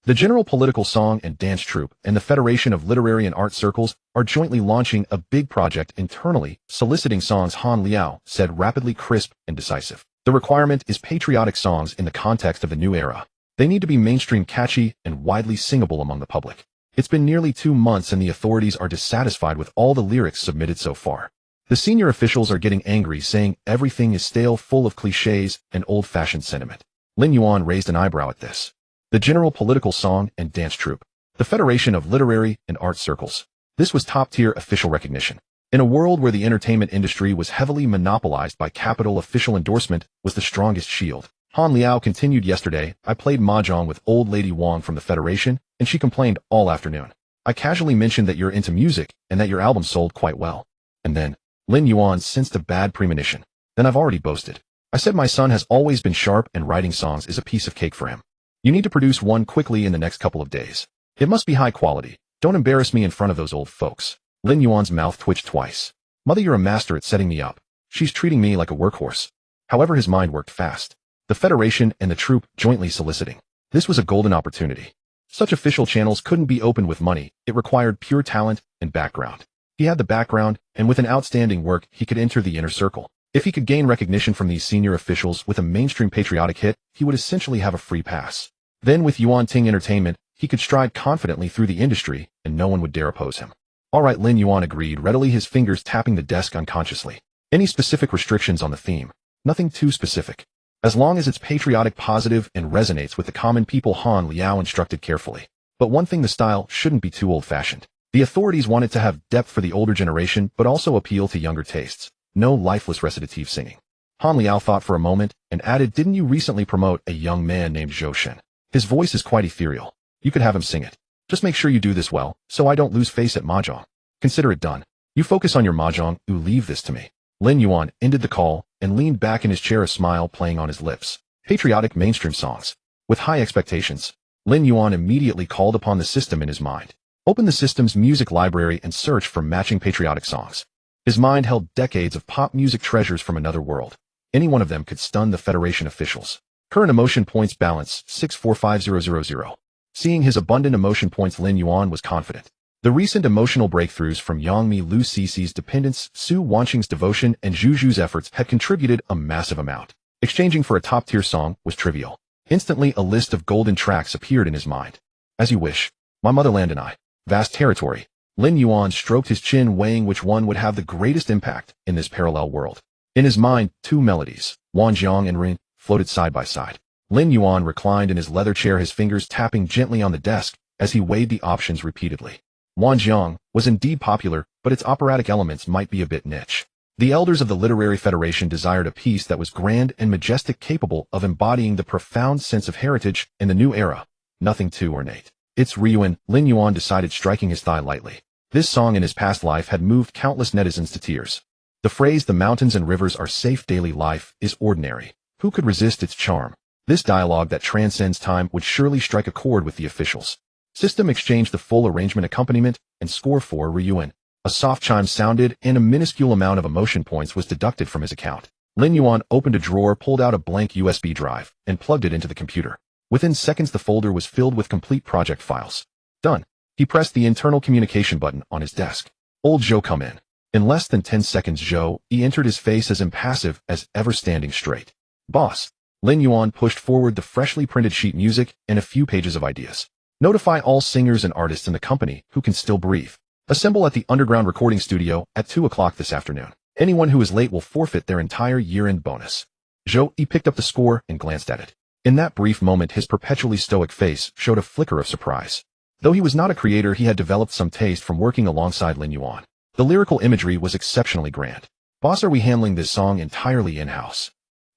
The General Political Song and Dance Troupe and the Federation of Literary and Art Circles are jointly launching a big project internally, soliciting songs, Han Liao said, rapidly, crisp, and decisive. The requirement is patriotic songs in the context of the new era. They need to be mainstream, catchy, and widely singable among the public. It's been nearly 2 months and the authorities are dissatisfied with all the lyrics submitted so far. The senior officials are getting angry, saying everything is stale, full of cliches and old-fashioned sentiment. Lin Yuan raised an eyebrow at this. The General Political Song and Dance Troupe. The Federation of Literary and Art Circles. This was top-tier official recognition. In a world where the entertainment industry was heavily monopolized by capital, official endorsement was the strongest shield. Han Liao continued, yesterday, I played mahjong with old lady Wang from the Federation, and she complained all afternoon. I casually mentioned that you're into music, and that your album sold quite well. And then, Lin Yuan sensed a bad premonition. Then I've already boasted. I said my son has always been sharp and writing songs is a piece of cake for him. You need to produce one quickly in the next couple of days. It must be high quality. Don't embarrass me in front of those old folks. Lin Yuan's mouth twitched twice. Mother, you're a master at setting me up. She's treating me like a workhorse. However, his mind worked fast. The Federation and the troupe jointly soliciting. This was a golden opportunity. Such official channels couldn't be opened with money. It required pure talent and background. He had the background, and with an outstanding work, he could enter the inner circle. If he could gain recognition from these senior officials with a mainstream patriotic hit, he would essentially have a free pass. Then with Yuan Ting Entertainment, he could stride confidently through the industry, and no one would dare oppose him. All right, Lin Yuan agreed, readily, his fingers tapping the desk unconsciously. Any specific restrictions on the theme? Nothing too specific. As long as it's patriotic, positive, and resonates with the common people, Han Liao instructed carefully. But one thing, the style shouldn't be too old-fashioned. The authorities wanted to have depth for the older generation, but also appeal to younger tastes. No lifeless recitative singing. Han Liao thought for a moment, and added, didn't you recently promote a young man named Zhou Shen? His voice is quite ethereal. You could have him sing it. Just make sure you do this well, so I don't lose face at mahjong. Consider it done. You focus on your mahjong, leave this to me. Lin Yuan ended the call, and leaned back in his chair, a smile playing on his lips. Patriotic mainstream songs. With high expectations, Lin Yuan immediately called upon the system in his mind. Open the system's music library and search for matching patriotic songs. His mind held decades of pop music treasures from another world. Any one of them could stun the Federation officials. Current emotion points balance, 645000. Seeing his abundant emotion points, Lin Yuan was confident. The recent emotional breakthroughs from Yangmi Lu Cici's dependence, Su Wanqing's devotion, and Zhu Zhu's efforts had contributed a massive amount. Exchanging for a top-tier song was trivial. Instantly, a list of golden tracks appeared in his mind. As you wish. My motherland and I. Vast territory. Lin Yuan stroked his chin, weighing which one would have the greatest impact in this parallel world. In his mind, two melodies, Wanjiang and Rin, floated side by side. Lin Yuan reclined in his leather chair, his fingers tapping gently on the desk as he weighed the options repeatedly. Wanjiang was indeed popular, but its operatic elements might be a bit niche. The elders of the Literary Federation desired a piece that was grand and majestic, capable of embodying the profound sense of heritage in the new era. Nothing too ornate. It's Ryuan, Lin Yuan decided, striking his thigh lightly. This song in his past life had moved countless netizens to tears. The phrase, "the mountains and rivers are safe daily life," is ordinary. Who could resist its charm? This dialogue that transcends time would surely strike a chord with the officials. System exchanged the full arrangement accompaniment and score for Ryuan. A soft chime sounded, and a minuscule amount of emotion points was deducted from his account. Lin Yuan opened a drawer, pulled out a blank USB drive, and plugged it into the computer. Within seconds, the folder was filled with complete project files. Done. He pressed the internal communication button on his desk. Old Zhou come in. In less than 10 seconds, Zhou entered, his face as impassive as ever, standing straight. Boss. Lin Yuan pushed forward the freshly printed sheet music and a few pages of ideas. Notify all singers and artists in the company who can still breathe. Assemble at the underground recording studio at 2 o'clock this afternoon. Anyone who is late will forfeit their entire year-end bonus. Zhou picked up the score and glanced at it. In that brief moment, his perpetually stoic face showed a flicker of surprise. Though he was not a creator, he had developed some taste from working alongside Lin Yuan. The lyrical imagery was exceptionally grand. Boss, are we handling this song entirely in-house?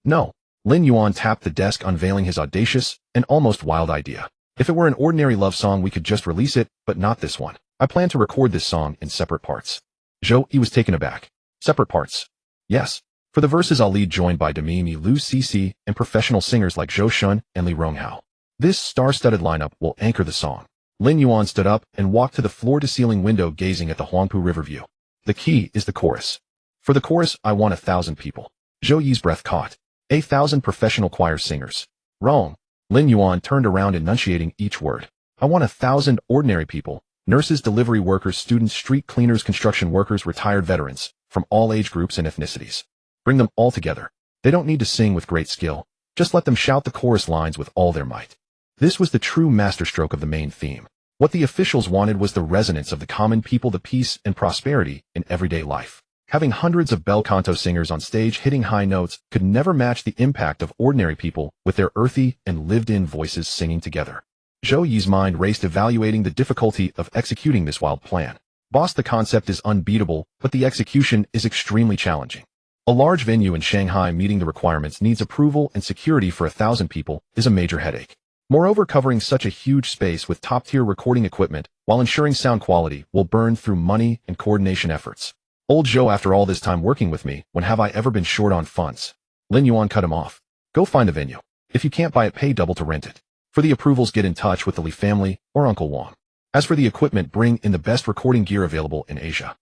No. Lin Yuan tapped the desk, unveiling his audacious and almost wild idea. If it were an ordinary love song, we could just release it, but not this one. I plan to record this song in separate parts. Zhou was taken aback. Separate parts? Yes. For the verses, I'll lead, joined by Demi Lu Cc and professional singers like Zhou Shun and Li Ronghao. This star-studded lineup will anchor the song. Lin Yuan stood up and walked to the floor-to-ceiling window, gazing at the Huangpu River view. The key is the chorus. For the chorus, I want 1,000 people. Zhou Yi's breath caught. 1,000 professional choir singers. Wrong. Lin Yuan turned around, enunciating each word. I want 1,000 ordinary people. Nurses, delivery workers, students, street cleaners, construction workers, retired veterans, from all age groups and ethnicities. Bring them all together. They don't need to sing with great skill. Just let them shout the chorus lines with all their might. This was the true masterstroke of the main theme. What the officials wanted was the resonance of the common people, the peace and prosperity in everyday life. Having hundreds of bel canto singers on stage hitting high notes could never match the impact of ordinary people with their earthy and lived-in voices singing together. Zhou Yi's mind raced, evaluating the difficulty of executing this wild plan. Boss, the concept is unbeatable, but the execution is extremely challenging. A large venue in Shanghai meeting the requirements needs approval, and security for 1,000 people is a major headache. Moreover, covering such a huge space with top-tier recording equipment while ensuring sound quality will burn through money and coordination efforts. Old Zhou, after all this time working with me, when have I ever been short on funds? Lin Yuan cut him off. Go find a venue. If you can't buy it, pay double to rent it. For the approvals, get in touch with the Li family or Uncle Wang. As for the equipment, bring in the best recording gear available in Asia.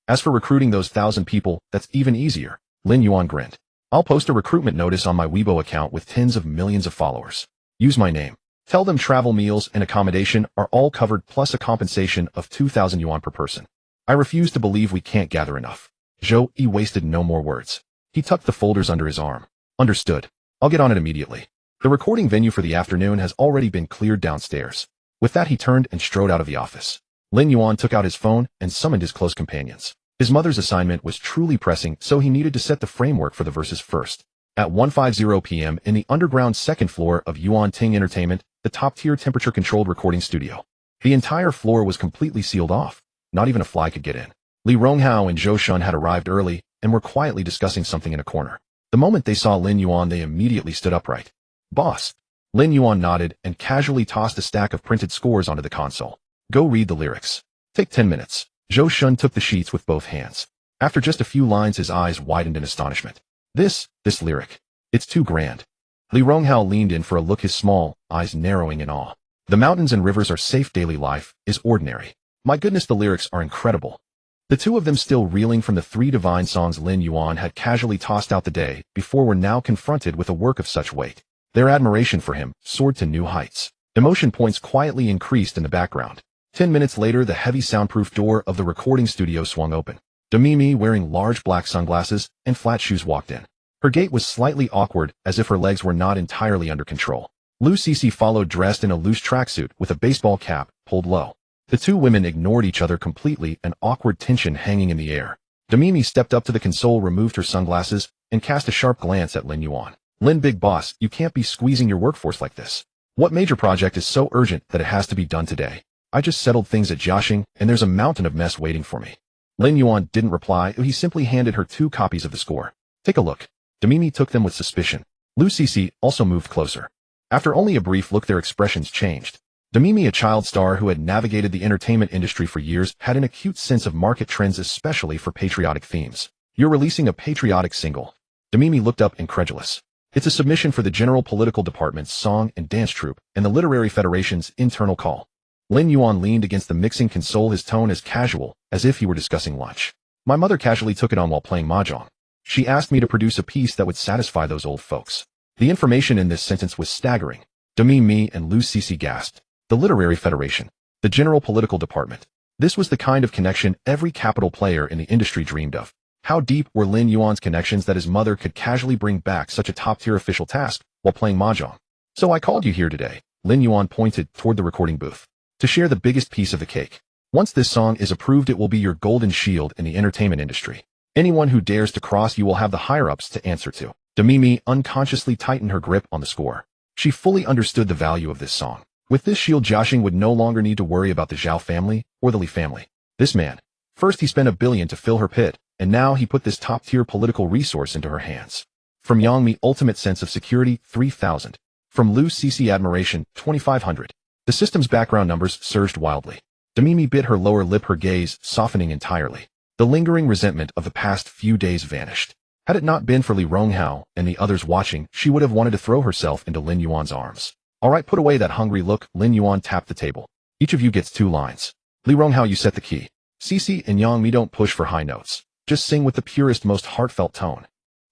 As for recruiting those 1,000 people, that's even easier. Lin Yuan grinned. I'll post a recruitment notice on my Weibo account with tens of millions of followers. Use my name. Tell them travel, meals, and accommodation are all covered, plus a compensation of 2,000 yuan per person. I refuse to believe we can't gather enough. Zhou wasted no more words. He tucked the folders under his arm. Understood. I'll get on it immediately. The recording venue for the afternoon has already been cleared downstairs. With that, he turned and strode out of the office. Lin Yuan took out his phone and summoned his close companions. His mother's assignment was truly pressing, so he needed to set the framework for the verses first. At 1:50 p.m. in the underground second floor of Yuan Ting Entertainment, the top-tier temperature-controlled recording studio. The entire floor was completely sealed off. Not even a fly could get in. Li Ronghao and Zhou Shun had arrived early and were quietly discussing something in a corner. The moment they saw Lin Yuan, they immediately stood upright. Boss. Lin Yuan nodded and casually tossed a stack of printed scores onto the console. Go read the lyrics. Take 10 minutes. Zhou Shun took the sheets with both hands. After just a few lines, his eyes widened in astonishment. This lyric. It's too grand. Li Ronghao leaned in for a look, his small eyes narrowing in awe. The mountains and rivers are safe daily life is ordinary. My goodness, the lyrics are incredible. The two of them, still reeling from the 3 divine songs Lin Yuan had casually tossed out the day before, were now confronted with a work of such weight. Their admiration for him soared to new heights. Emotion points quietly increased in the background. 10 minutes later, the heavy soundproof door of the recording studio swung open. Demi, wearing large black sunglasses and flat shoes, walked in. Her gait was slightly awkward, as if her legs were not entirely under control. Lu Cc followed, dressed in a loose tracksuit with a baseball cap pulled low. The two women ignored each other completely, an awkward tension hanging in the air. Demimi stepped up to the console, removed her sunglasses, and cast a sharp glance at Lin Yuan. Lin, big boss, you can't be squeezing your workforce like this. What major project is so urgent that it has to be done today? I just settled things at Jiaxing, and there's a mountain of mess waiting for me. Lin Yuan didn't reply, he simply handed her 2 copies of the score. Take a look. Demimi took them with suspicion. Lu Cixi also moved closer. After only a brief look, their expressions changed. Demimi, a child star who had navigated the entertainment industry for years, had an acute sense of market trends, especially for patriotic themes. You're releasing a patriotic single. Demimi looked up, incredulous. It's a submission for the General Political Department's Song and Dance Troupe and the Literary Federation's internal call. Lin Yuan leaned against the mixing console, his tone as casual as if he were discussing lunch. My mother casually took it on while playing mahjong. She asked me to produce a piece that would satisfy those old folks. The information in this sentence was staggering. Demimi and Lu Cixi gasped. The Literary Federation. The General Political Department. This was the kind of connection every capital player in the industry dreamed of. How deep were Lin Yuan's connections that his mother could casually bring back such a top-tier official task while playing mahjong? So I called you here today. Lin Yuan pointed toward the recording booth. To share the biggest piece of the cake. Once this song is approved, it will be your golden shield in the entertainment industry. Anyone who dares to cross you will have the higher-ups to answer to. Demimi unconsciously tightened her grip on the score. She fully understood the value of this song. With this shield, Jiaxing would no longer need to worry about the Zhao family or the Li family. This man. First he spent $1 billion to fill her pit, and now he put this top-tier political resource into her hands. From Yang Mi, ultimate sense of security, 3,000. From Lu Cixi, admiration, 2,500. The system's background numbers surged wildly. Demimi bit her lower lip, her gaze softening entirely. The lingering resentment of the past few days vanished. Had it not been for Li Ronghao and the others watching, she would have wanted to throw herself into Lin Yuan's arms. All right, put away that hungry look. Lin Yuan tapped the table. Each of you gets 2 lines. Li Ronghao, you set the key. Cixi and Yang Mi, don't push for high notes. Just sing with the purest, most heartfelt tone.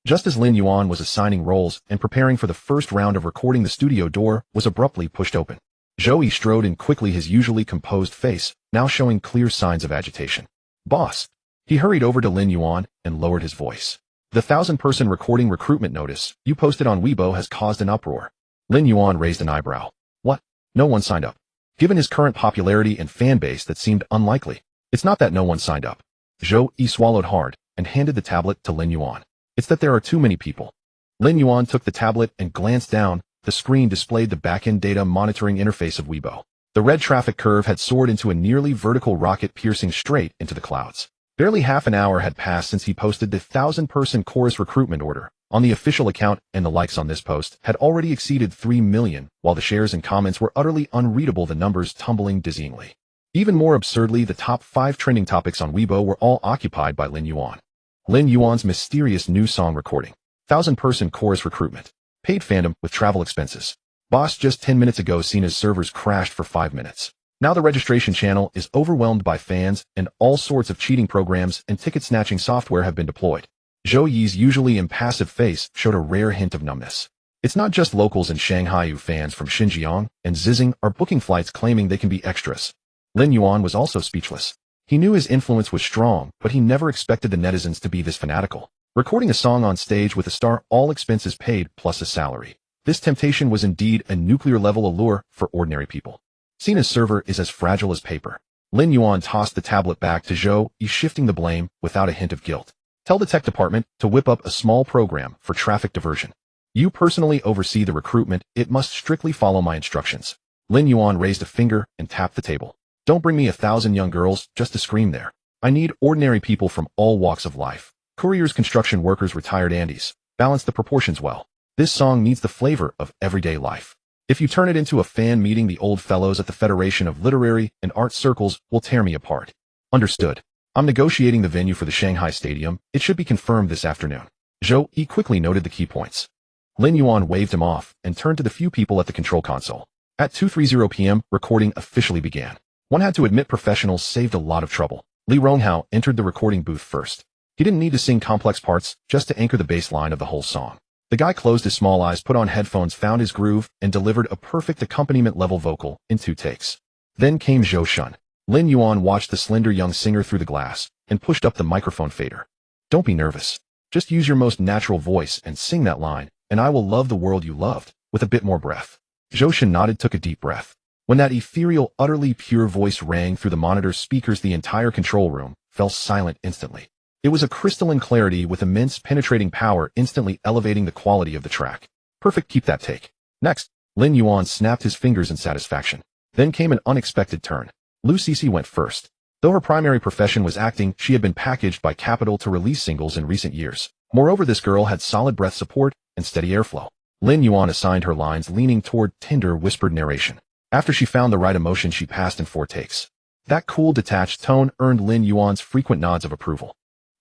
Just as Lin Yuan was assigning roles and preparing for the first round of recording, the studio door was abruptly pushed open. Zhou Yi strode in quickly, his usually composed face now showing clear signs of agitation. Boss. He hurried over to Lin Yuan and lowered his voice. The 1,000-person recording recruitment notice you posted on Weibo has caused an uproar. Lin Yuan raised an eyebrow. What? No one signed up. Given his current popularity and fan base, that seemed unlikely. It's not that no one signed up. Zhou Yi swallowed hard and handed the tablet to Lin Yuan. It's that there are too many people. Lin Yuan took the tablet and glanced down. The screen displayed the back-end data monitoring interface of Weibo. The red traffic curve had soared into a nearly vertical rocket, piercing straight into the clouds. Barely half an hour had passed since he posted the 1,000-person chorus recruitment order on the official account, and the likes on this post had already exceeded 3 million, while the shares and comments were utterly unreadable, the numbers tumbling dizzyingly. Even more absurdly, the top 5 trending topics on Weibo were all occupied by Lin Yuan. Lin Yuan's mysterious new song recording. 1,000-person chorus recruitment. Paid fandom with travel expenses. Boss, just 10 minutes ago Sina's servers crashed for 5 minutes. Now the registration channel is overwhelmed by fans, and all sorts of cheating programs and ticket-snatching software have been deployed. Zhou Yi's usually impassive face showed a rare hint of numbness. It's not just locals in Shanghai who fans from Xinjiang and Zizing are booking flights claiming they can be extras. Lin Yuan was also speechless. He knew his influence was strong, but he never expected the netizens to be this fanatical. Recording a song on stage with a star, all expenses paid plus a salary. This temptation was indeed a nuclear-level allure for ordinary people. Sina's server is as fragile as paper. Lin Yuan tossed the tablet back to Zhou Yi, shifting the blame without a hint of guilt. Tell the tech department to whip up a small program for traffic diversion. You personally oversee the recruitment. It must strictly follow my instructions. Lin Yuan raised a finger and tapped the table. Don't bring me 1,000 young girls just to scream there. I need ordinary people from all walks of life. Couriers, construction workers, retired Andes. Balance the proportions well. This song needs the flavor of everyday life. If you turn it into a fan meeting, the old fellows at the Federation of Literary and Art Circles will tear me apart. Understood. I'm negotiating the venue for the Shanghai Stadium. It should be confirmed this afternoon. Zhou Yi quickly noted the key points. Lin Yuan waved him off and turned to the few people at the control console. At 2:30 p.m., recording officially began. One had to admit professionals saved a lot of trouble. Li Ronghao entered the recording booth first. He didn't need to sing complex parts, just to anchor the bass line of the whole song. The guy closed his small eyes, put on headphones, found his groove, and delivered a perfect accompaniment-level vocal in 2 takes. Then came Zhou Shun. Lin Yuan watched the slender young singer through the glass and pushed up the microphone fader. Don't be nervous. Just use your most natural voice and sing that line, and I will love the world you loved, with a bit more breath. Zhou Shun nodded, took a deep breath. When that ethereal, utterly pure voice rang through the monitor's speakers, the entire control room fell silent instantly. It was a crystalline clarity with immense penetrating power, instantly elevating the quality of the track. Perfect, keep that take. Next, Lin Yuan snapped his fingers in satisfaction. Then came an unexpected turn. Lu Cece went first. Though her primary profession was acting, she had been packaged by Capitol to release singles in recent years. Moreover, this girl had solid breath support and steady airflow. Lin Yuan assigned her lines, leaning toward tender, whispered narration. After she found the right emotion, she passed in 4 takes. That cool, detached tone earned Lin Yuan's frequent nods of approval.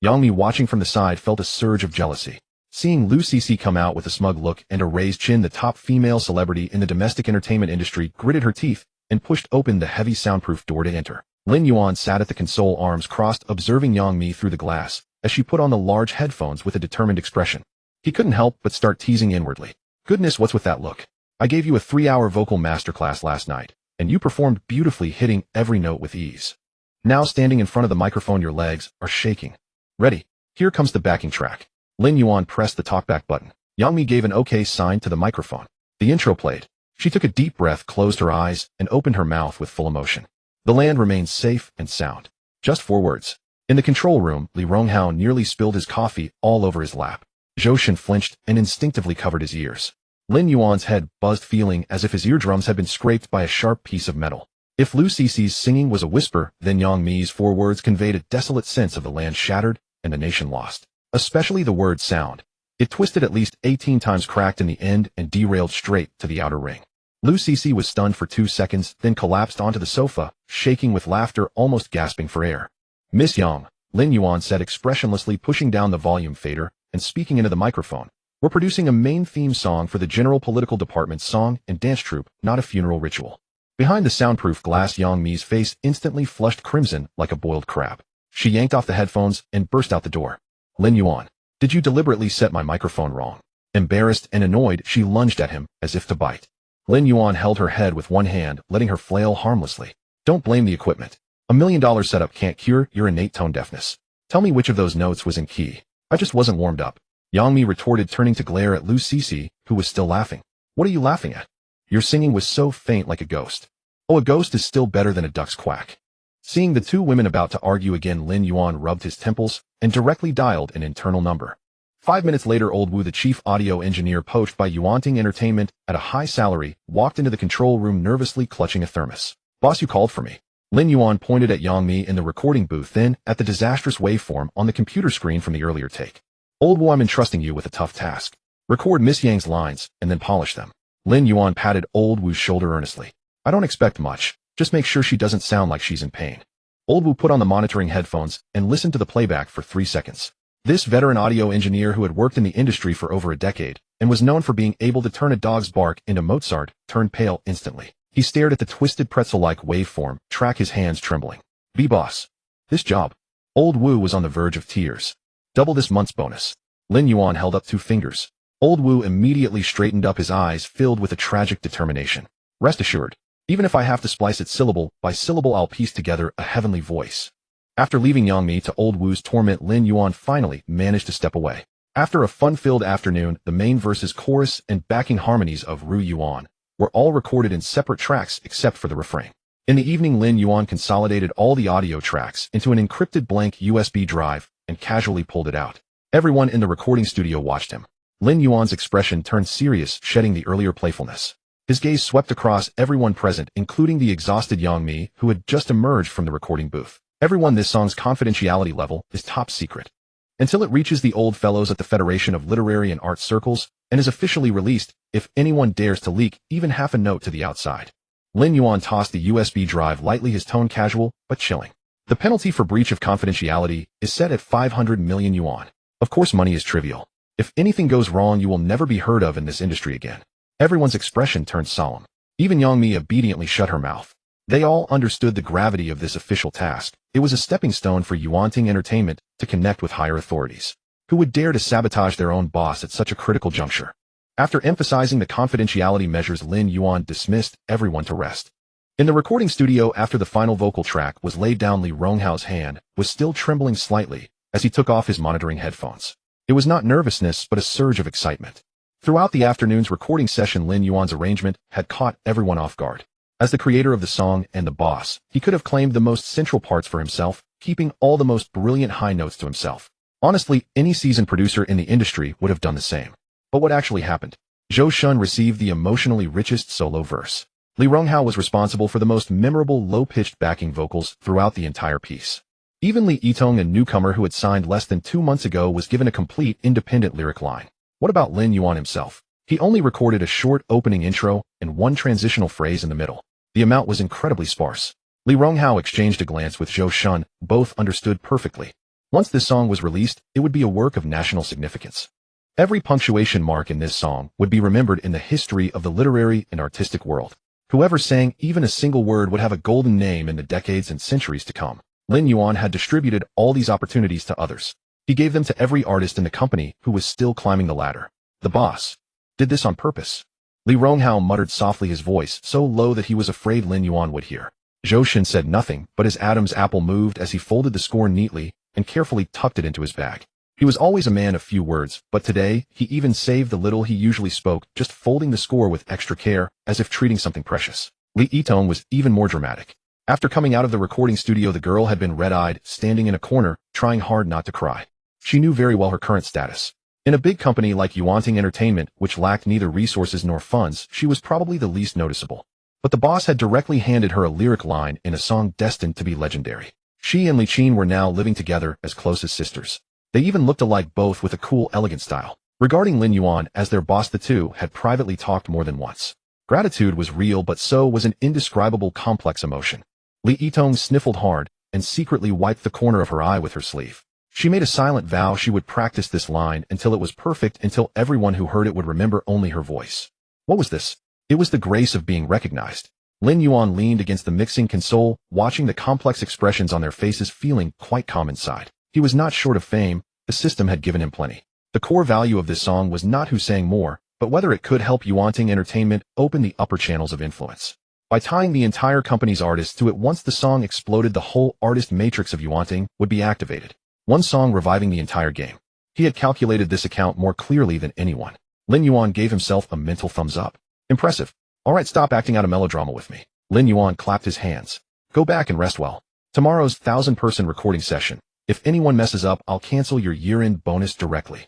Yangmi, watching from the side, felt a surge of jealousy. Seeing Lu Cece come out with a smug look and a raised chin, the top female celebrity in the domestic entertainment industry gritted her teeth and pushed open the heavy soundproof door to enter. Lin Yuan sat at the console, arms crossed, observing Yangmi through the glass as she put on the large headphones with a determined expression. He couldn't help but start teasing inwardly. Goodness, what's with that look? I gave you a 3-hour vocal masterclass last night, and you performed beautifully, hitting every note with ease. Now standing in front of the microphone, your legs are shaking. Ready? Here comes the backing track. Lin Yuan pressed the talkback button. Yangmi gave an okay sign to the microphone. The intro played. She took a deep breath, closed her eyes, and opened her mouth with full emotion. The land remained safe and sound. Just 4 words. In the control room, Li Ronghao nearly spilled his coffee all over his lap. Zhou Shen flinched and instinctively covered his ears. Lin Yuan's head buzzed, feeling as if his eardrums had been scraped by a sharp piece of metal. If Lu Cece's singing was a whisper, then Yang Mi's 4 words conveyed a desolate sense of the land shattered and the nation lost. Especially the word sound. It twisted at least 18 times, cracked in the end, and derailed straight to the outer ring. Lu Cece was stunned for 2 seconds, then collapsed onto the sofa, shaking with laughter, almost gasping for air. Miss Yang, Lin Yuan said expressionlessly, pushing down the volume fader and speaking into the microphone. We're producing a main theme song for the General Political Department's song and dance troupe, not a funeral ritual. Behind the soundproof glass, Yang Mi's face instantly flushed crimson like a boiled crab. She yanked off the headphones and burst out the door. Lin Yuan, did you deliberately set my microphone wrong? Embarrassed and annoyed, she lunged at him as if to bite. Lin Yuan held her head with one hand, letting her flail harmlessly. Don't blame the equipment. $1 million setup can't cure your innate tone deafness. Tell me which of those notes was in key. I just wasn't warmed up. Yang Mi retorted, turning to glare at Lu Cece, who was still laughing. What are you laughing at? Your singing was so faint, like a ghost. Oh, a ghost is still better than a duck's quack. Seeing the 2 women about to argue again, Lin Yuan rubbed his temples and directly dialed an internal number. 5 minutes later, Old Wu, the chief audio engineer poached by Yuanting Entertainment at a high salary, walked into the control room, nervously clutching a thermos. Boss, you called for me. Lin Yuan pointed at Yang Mi in the recording booth, then at the disastrous waveform on the computer screen from the earlier take. Old Wu, I'm entrusting you with a tough task. Record Miss Yang's lines and then polish them. Lin Yuan patted Old Wu's shoulder earnestly. I don't expect much. Just make sure she doesn't sound like she's in pain. Old Wu put on the monitoring headphones and listened to the playback for 3 seconds. This veteran audio engineer, who had worked in the industry for over a decade and was known for being able to turn a dog's bark into Mozart, turned pale instantly. He stared at the twisted pretzel-like waveform track, his hands trembling. B-boss. This job. Old Wu was on the verge of tears. Double this month's bonus. Lin Yuan held up 2 fingers. Old Wu immediately straightened up, his eyes filled with a tragic determination. Rest assured, even if I have to splice it syllable by syllable, I'll piece together a heavenly voice. After leaving Yang Mi to Old Wu's torment, Lin Yuan finally managed to step away. After a fun-filled afternoon, the main verses, chorus, and backing harmonies of Ru Yuan were all recorded in separate tracks except for the refrain. In the evening, Lin Yuan consolidated all the audio tracks into an encrypted blank USB drive and casually pulled it out. Everyone in the recording studio watched him. Lin Yuan's expression turned serious, shedding the earlier playfulness. His gaze swept across everyone present, including the exhausted Yang Mi, who had just emerged from the recording booth. Everyone, this song's confidentiality level is top secret. Until it reaches the old fellows at the Federation of Literary and Art Circles and is officially released, if anyone dares to leak even half a note to the outside. Lin Yuan tossed the USB drive lightly, his tone casual but chilling. The penalty for breach of confidentiality is set at 500 million yuan. Of course, money is trivial. If anything goes wrong, you will never be heard of in this industry again. Everyone's expression turned solemn. Even Yang Mi obediently shut her mouth. They all understood the gravity of this official task. It was a stepping stone for Yuanting Entertainment to connect with higher authorities. Who would dare to sabotage their own boss at such a critical juncture? After emphasizing the confidentiality measures, Lin Yuan dismissed everyone to rest. In the recording studio, after the final vocal track was laid down, Li Ronghao's hand was still trembling slightly as he took off his monitoring headphones. It was not nervousness, but a surge of excitement. Throughout the afternoon's recording session, Lin Yuan's arrangement had caught everyone off guard. As the creator of the song and the boss, he could have claimed the most central parts for himself, keeping all the most brilliant high notes to himself. Honestly, any seasoned producer in the industry would have done the same. But what actually happened? Zhou Shun received the emotionally richest solo verse. Li Ronghao was responsible for the most memorable low-pitched backing vocals throughout the entire piece. Even Li Yitong, a newcomer who had signed less than 2 months ago, was given a complete independent lyric line. What about Lin Yuan himself? He only recorded a short opening intro and one transitional phrase in the middle. The amount was incredibly sparse. Li Ronghao exchanged a glance with Zhou Shun, both understood perfectly. Once this song was released, it would be a work of national significance. Every punctuation mark in this song would be remembered in the history of the literary and artistic world. Whoever sang even a single word would have a golden name in the decades and centuries to come. Lin Yuan had distributed all these opportunities to others. He gave them to every artist in the company who was still climbing the ladder. The boss did this on purpose. Li Ronghao muttered softly, his voice so low that he was afraid Lin Yuan would hear. Zhou Shun said nothing, but his Adam's apple moved as he folded the score neatly and carefully tucked it into his bag. He was always a man of few words, but today he even saved the little he usually spoke, just folding the score with extra care, as if treating something precious. Li Yitong was even more dramatic. After coming out of the recording studio, the girl had been red-eyed, standing in a corner, trying hard not to cry. She knew very well her current status. In a big company like Awaken Entertainment, which lacked neither resources nor funds, she was probably the least noticeable. But the boss had directly handed her a lyric line in a song destined to be legendary. She and Li Qin were now living together as close as sisters. They even looked alike, both with a cool, elegant style. Regarding Lin Yuan as their boss, the two had privately talked more than once. Gratitude was real, but so was an indescribable, complex emotion. Li Yitong sniffled hard and secretly wiped the corner of her eye with her sleeve. She made a silent vow she would practice this line until it was perfect, until everyone who heard it would remember only her voice. What was this? It was the grace of being recognized. Lin Yuan leaned against the mixing console, watching the complex expressions on their faces, feeling quite calm inside. He was not short of fame. The system had given him plenty. The core value of this song was not who sang more, but whether it could help Awaken Entertainment open the upper channels of influence. By tying the entire company's artists to it, once the song exploded, the whole artist matrix of Awaken would be activated. One song reviving the entire game. He had calculated this account more clearly than anyone. Lin Yuan gave himself a mental thumbs up. Impressive. All right, stop acting out a melodrama with me. Lin Yuan clapped his hands. Go back and rest well. Tomorrow's 1,000-person recording session. If anyone messes up, I'll cancel your year-end bonus directly.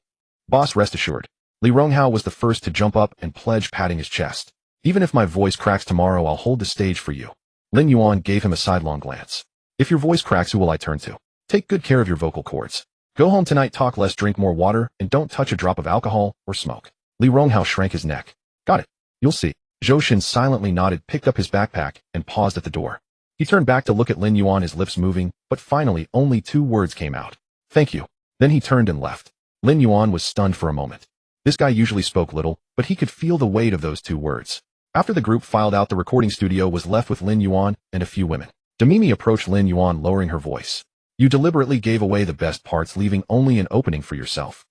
Boss, rest assured. Li Ronghao was the first to jump up and pledge, patting his chest. Even if my voice cracks tomorrow, I'll hold the stage for you. Lin Yuan gave him a sidelong glance. If your voice cracks, who will I turn to? Take good care of your vocal cords. Go home tonight, talk less, drink more water, and don't touch a drop of alcohol or smoke. Li Ronghao shrank his neck. Got it. You'll see. Zhou Shun silently nodded, picked up his backpack, and paused at the door. He turned back to look at Lin Yuan, his lips moving, but finally only 2 words came out. Thank you. Then he turned and left. Lin Yuan was stunned for a moment. This guy usually spoke little, but he could feel the weight of those 2 words. After the group filed out, the recording studio was left with Lin Yuan and a few women. Demimi approached Lin Yuan, lowering her voice. You deliberately gave away the best parts, leaving only an opening for yourself.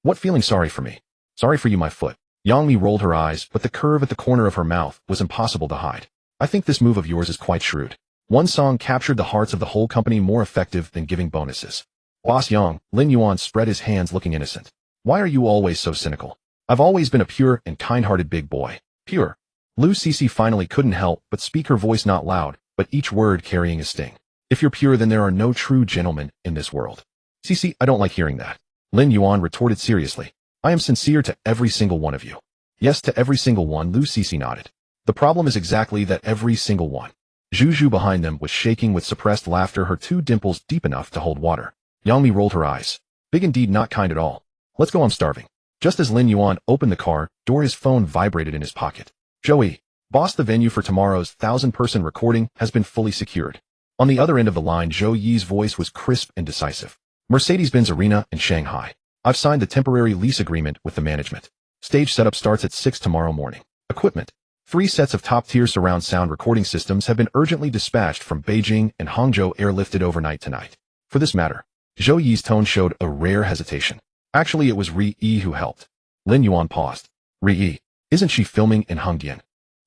What, feeling sorry for me? Sorry for you, my foot. Yang Mi rolled her eyes, but the curve at the corner of her mouth was impossible to hide. I think this move of yours is quite shrewd. One song captured the hearts of the whole company, more effective than giving bonuses. Boss Yang, Lin Yuan spread his hands, looking innocent. Why are you always so cynical? I've always been a pure and kind-hearted big boy. Pure. Lu Cece finally couldn't help but speak, her voice not loud, but each word carrying a sting. If you're pure, then there are no true gentlemen in this world. Cece, I don't like hearing that. Lin Yuan retorted seriously. I am sincere to every single one of you. Yes, to every single one, Lu Cece nodded. The problem is exactly that, every single one. Zhu behind them was shaking with suppressed laughter, her 2 dimples deep enough to hold water. Yang Mi rolled her eyes. Big indeed, not kind at all. Let's go, I'm starving. Just as Lin Yuan opened the car door, his phone vibrated in his pocket. Joey, boss, the venue for tomorrow's 1,000-person recording has been fully secured. On the other end of the line, Zhou Yi's voice was crisp and decisive. Mercedes-Benz Arena in Shanghai. I've signed the temporary lease agreement with the management. Stage setup starts at 6 tomorrow morning. Equipment. 3 sets of top-tier surround sound recording systems have been urgently dispatched from Beijing and Hangzhou, airlifted overnight tonight. For this matter, Zhou Yi's tone showed a rare hesitation. Actually, it was Ri Yi who helped. Lin Yuan paused. Ri Yi. Isn't she filming in Hongdian?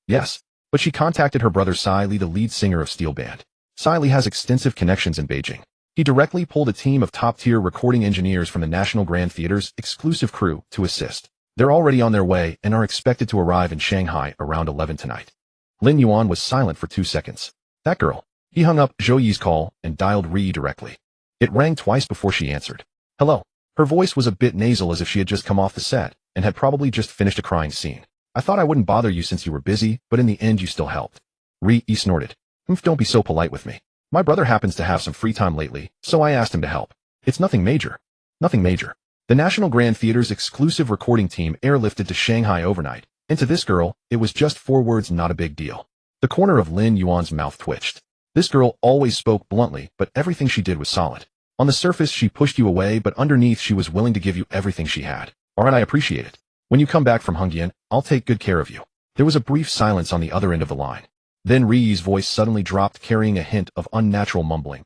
Yes, but she contacted her brother Sai Li, the lead singer of Steel Band. Sai Li has extensive connections in Beijing. He directly pulled a team of top-tier recording engineers from the National Grand Theater's exclusive crew to assist. They're already on their way and are expected to arrive in Shanghai around 11 tonight. Lin Yuan was silent for 2 seconds. That girl. He hung up Zhou Yi's call and dialed Ri directly. It rang twice before she answered. Hello. Her voice was a bit nasal as if she had just come off the set and had probably just finished a crying scene. I thought I wouldn't bother you since you were busy, but in the end you still helped. Ri snorted. Don't be so polite with me. My brother happens to have some free time lately, so I asked him to help. It's nothing major. Nothing major. The National Grand Theater's exclusive recording team airlifted to Shanghai overnight, and to this girl, it was just 4 words, not a big deal. The corner of Lin Yuan's mouth twitched. This girl always spoke bluntly, but everything she did was solid. On the surface she pushed you away, but underneath she was willing to give you everything she had. Alright, I appreciate it. When you come back from Hongyan, I'll take good care of you. There was a brief silence on the other end of the line. Then Ri's voice suddenly dropped, carrying a hint of unnatural mumbling.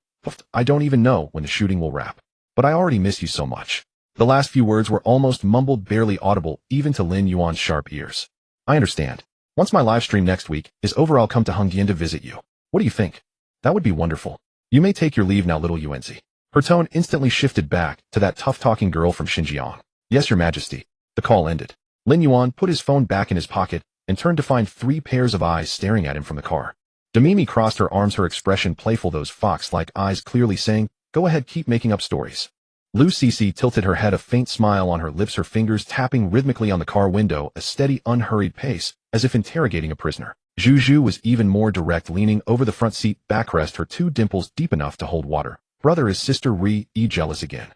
I don't even know when the shooting will wrap. But I already miss you so much. The last few words were almost mumbled, barely audible, even to Lin Yuan's sharp ears. I understand. Once my live stream next week is over, I'll come to Hongyan to visit you. What do you think? That would be wonderful. You may take your leave now, little Yuanzi. Her tone instantly shifted back to that tough-talking girl from Xinjiang. Yes, Your Majesty. The call ended. Lin Yuan put his phone back in his pocket and turned to find 3 pairs of eyes staring at him from the car. Demimi crossed her arms, her expression playful, those fox-like eyes clearly saying, go ahead, keep making up stories. Lu Cece tilted her head, a faint smile on her lips, her fingers tapping rhythmically on the car window, a steady, unhurried pace, as if interrogating a prisoner. Zhu was even more direct, leaning over the front seat backrest, her 2 dimples deep enough to hold water. Brother, is Sister Ri jealous again?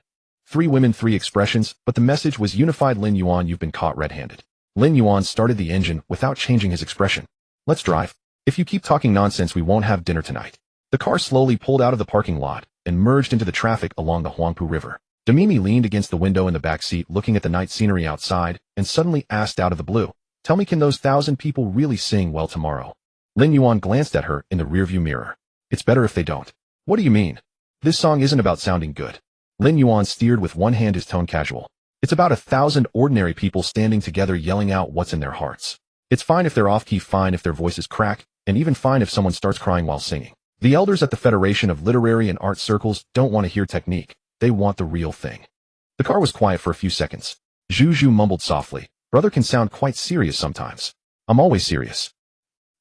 3 women, 3 expressions, but the message was unified. Lin Yuan, you've been caught red-handed. Lin Yuan started the engine without changing his expression. Let's drive. If you keep talking nonsense, we won't have dinner tonight. The car slowly pulled out of the parking lot and merged into the traffic along the Huangpu River. Demimi leaned against the window in the back seat, looking at the night scenery outside, and suddenly asked out of the blue, tell me, can those 1,000 people really sing well tomorrow? Lin Yuan glanced at her in the rearview mirror. It's better if they don't. What do you mean? This song isn't about sounding good. Lin Yuan steered with one hand, his tone casual. It's about 1,000 ordinary people standing together yelling out what's in their hearts. It's fine if they're off-key, fine if their voices crack, and even fine if someone starts crying while singing. The elders at the Federation of Literary and Art Circles don't want to hear technique. They want the real thing. The car was quiet for a few seconds. Zhu mumbled softly, brother can sound quite serious sometimes. I'm always serious.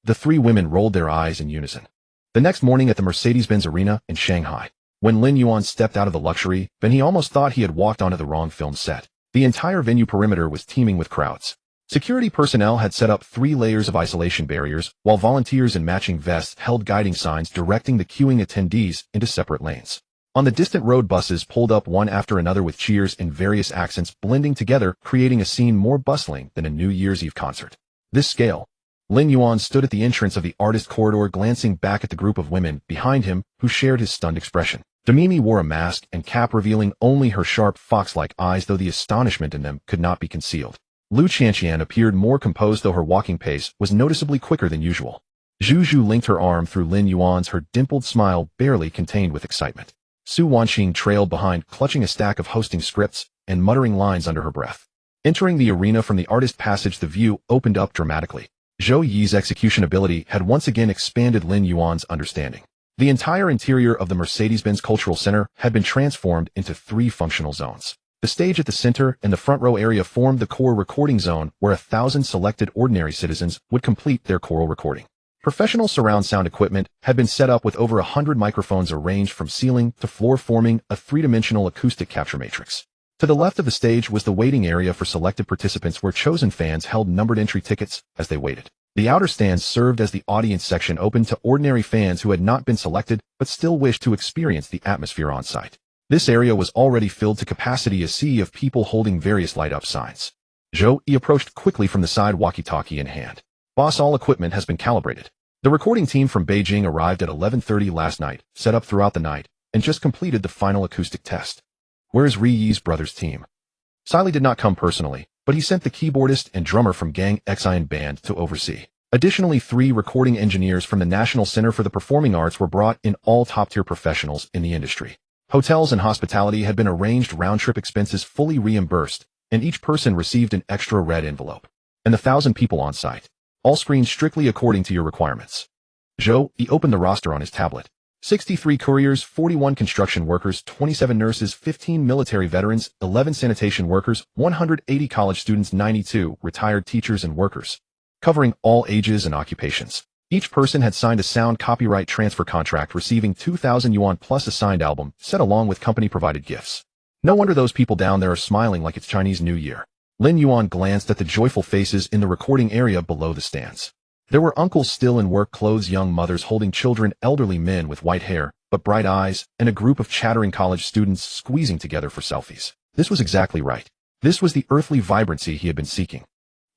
The 3 women rolled their eyes in unison. The next morning at the Mercedes-Benz Arena in Shanghai, when Lin Yuan stepped out of the luxury, then he almost thought he had walked onto the wrong film set. The entire venue perimeter was teeming with crowds. Security personnel had set up 3 layers of isolation barriers, while volunteers in matching vests held guiding signs directing the queuing attendees into separate lanes. On the distant road, buses pulled up one after another with cheers in various accents blending together, creating a scene more bustling than a New Year's Eve concert. This scale. Lin Yuan stood at the entrance of the artist corridor, glancing back at the group of women behind him who shared his stunned expression. Demimi wore a mask and cap revealing only her sharp fox-like eyes, though the astonishment in them could not be concealed. Lu Qianqian appeared more composed, though her walking pace was noticeably quicker than usual. Zhu linked her arm through Lin Yuan's, her dimpled smile barely contained with excitement. Su Wanxing trailed behind, clutching a stack of hosting scripts and muttering lines under her breath. Entering the arena from the artist passage, the view opened up dramatically. Zhou Yi's execution ability had once again expanded Lin Yuan's understanding. The entire interior of the Mercedes-Benz Cultural Center had been transformed into 3 functional zones. The stage at the center and the front row area formed the core recording zone, where 1,000 selected ordinary citizens would complete their choral recording. Professional surround sound equipment had been set up with over 100 microphones arranged from ceiling to floor, forming a 3-dimensional acoustic capture matrix. To the left of the stage was the waiting area for selected participants, where chosen fans held numbered entry tickets as they waited. The outer stands served as the audience section, open to ordinary fans who had not been selected but still wished to experience the atmosphere on site. This area was already filled to capacity, a sea of people holding various light-up signs. Zhou Yi approached quickly from the side, walkie-talkie in hand. Boss, all equipment has been calibrated. The recording team from Beijing arrived at 11:30 last night, set up throughout the night, and just completed the final acoustic test. Where is Ri Yi's brother's team? Siley did not come personally, but he sent the keyboardist and drummer from Gang Xian Band to oversee. Additionally, 3 recording engineers from the National Center for the Performing Arts were brought in, all top-tier professionals in the industry. Hotels and hospitality had been arranged, round-trip expenses fully reimbursed, and each person received an extra red envelope. And the 1,000 people on site, all screened strictly according to your requirements. Zhou Yi opened the roster on his tablet. 63 couriers, 41 construction workers, 27 nurses, 15 military veterans, 11 sanitation workers, 180 college students, 92 retired teachers and workers, covering all ages and occupations. Each person had signed a sound copyright transfer contract receiving 2,000 yuan plus a signed album, set along with company-provided gifts. No wonder those people down there are smiling like it's Chinese New Year. Lin Yuan glanced at the joyful faces in the recording area below the stands. There were uncles still in work clothes, young mothers holding children, elderly men with white hair, but bright eyes, and a group of chattering college students squeezing together for selfies. This was exactly right. This was the earthly vibrancy he had been seeking.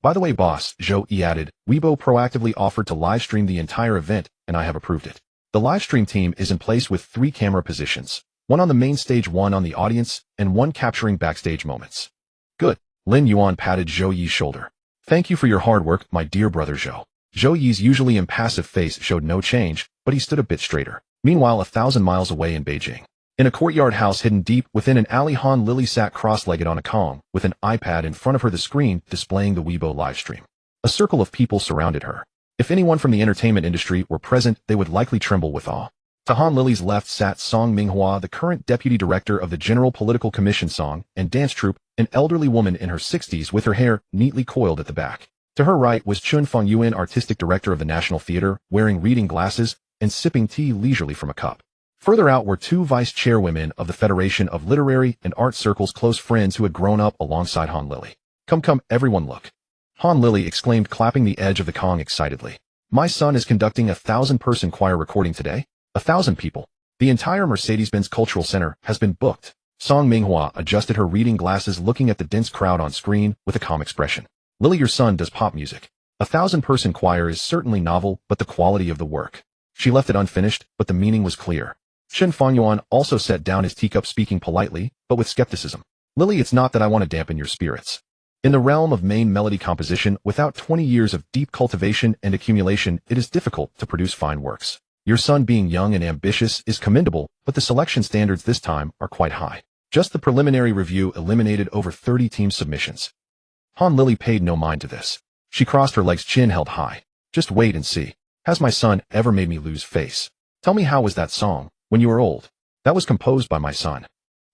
By the way, boss, Zhou Yi added, Weibo proactively offered to livestream the entire event, and I have approved it. The livestream team is in place with 3 camera positions, one on the main stage, one on the audience, and one capturing backstage moments. Good. Lin Yuan patted Zhou Yi's shoulder. Thank you for your hard work, my dear brother Zhou. Zhou Yi's usually impassive face showed no change, but he stood a bit straighter. Meanwhile, 1,000 miles away in Beijing, in a courtyard house hidden deep within an alley, Han Lily sat cross-legged on a Kong, with an iPad in front of her, the screen displaying the Weibo livestream. A circle of people surrounded her. If anyone from the entertainment industry were present, they would likely tremble with awe. To Han Lily's left sat Song Minghua, the current deputy director of the General Political Commission Song and Dance Troupe, an elderly woman in her 60s with her hair neatly coiled at the back. To her right was Chun Fengyuan, artistic director of the National Theater, wearing reading glasses and sipping tea leisurely from a cup. Further out were 2 vice chairwomen of the Federation of Literary and Art Circles, close friends who had grown up alongside Han Lily. Come, everyone look. Han Lily exclaimed, clapping the edge of the Kong excitedly. My son is conducting a 1,000-person choir recording today. 1,000 people. The entire Mercedes-Benz Cultural Center has been booked. Song Minghua adjusted her reading glasses, looking at the dense crowd on screen with a calm expression. Lily, your son does pop music. A 1,000-person choir is certainly novel, but the quality of the work. She left it unfinished, but the meaning was clear. Chen Fengyuan also set down his teacup, speaking politely, but with skepticism. Lily, it's not that I want to dampen your spirits. In the realm of main melody composition, without 20 years of deep cultivation and accumulation, it is difficult to produce fine works. Your son being young and ambitious is commendable, but the selection standards this time are quite high. Just the preliminary review eliminated over 30 team submissions. Han Lily paid no mind to this. She crossed her legs, chin held high. Just wait and see. Has my son ever made me lose face? Tell me, how was that song, When You Were Old? That was composed by my son.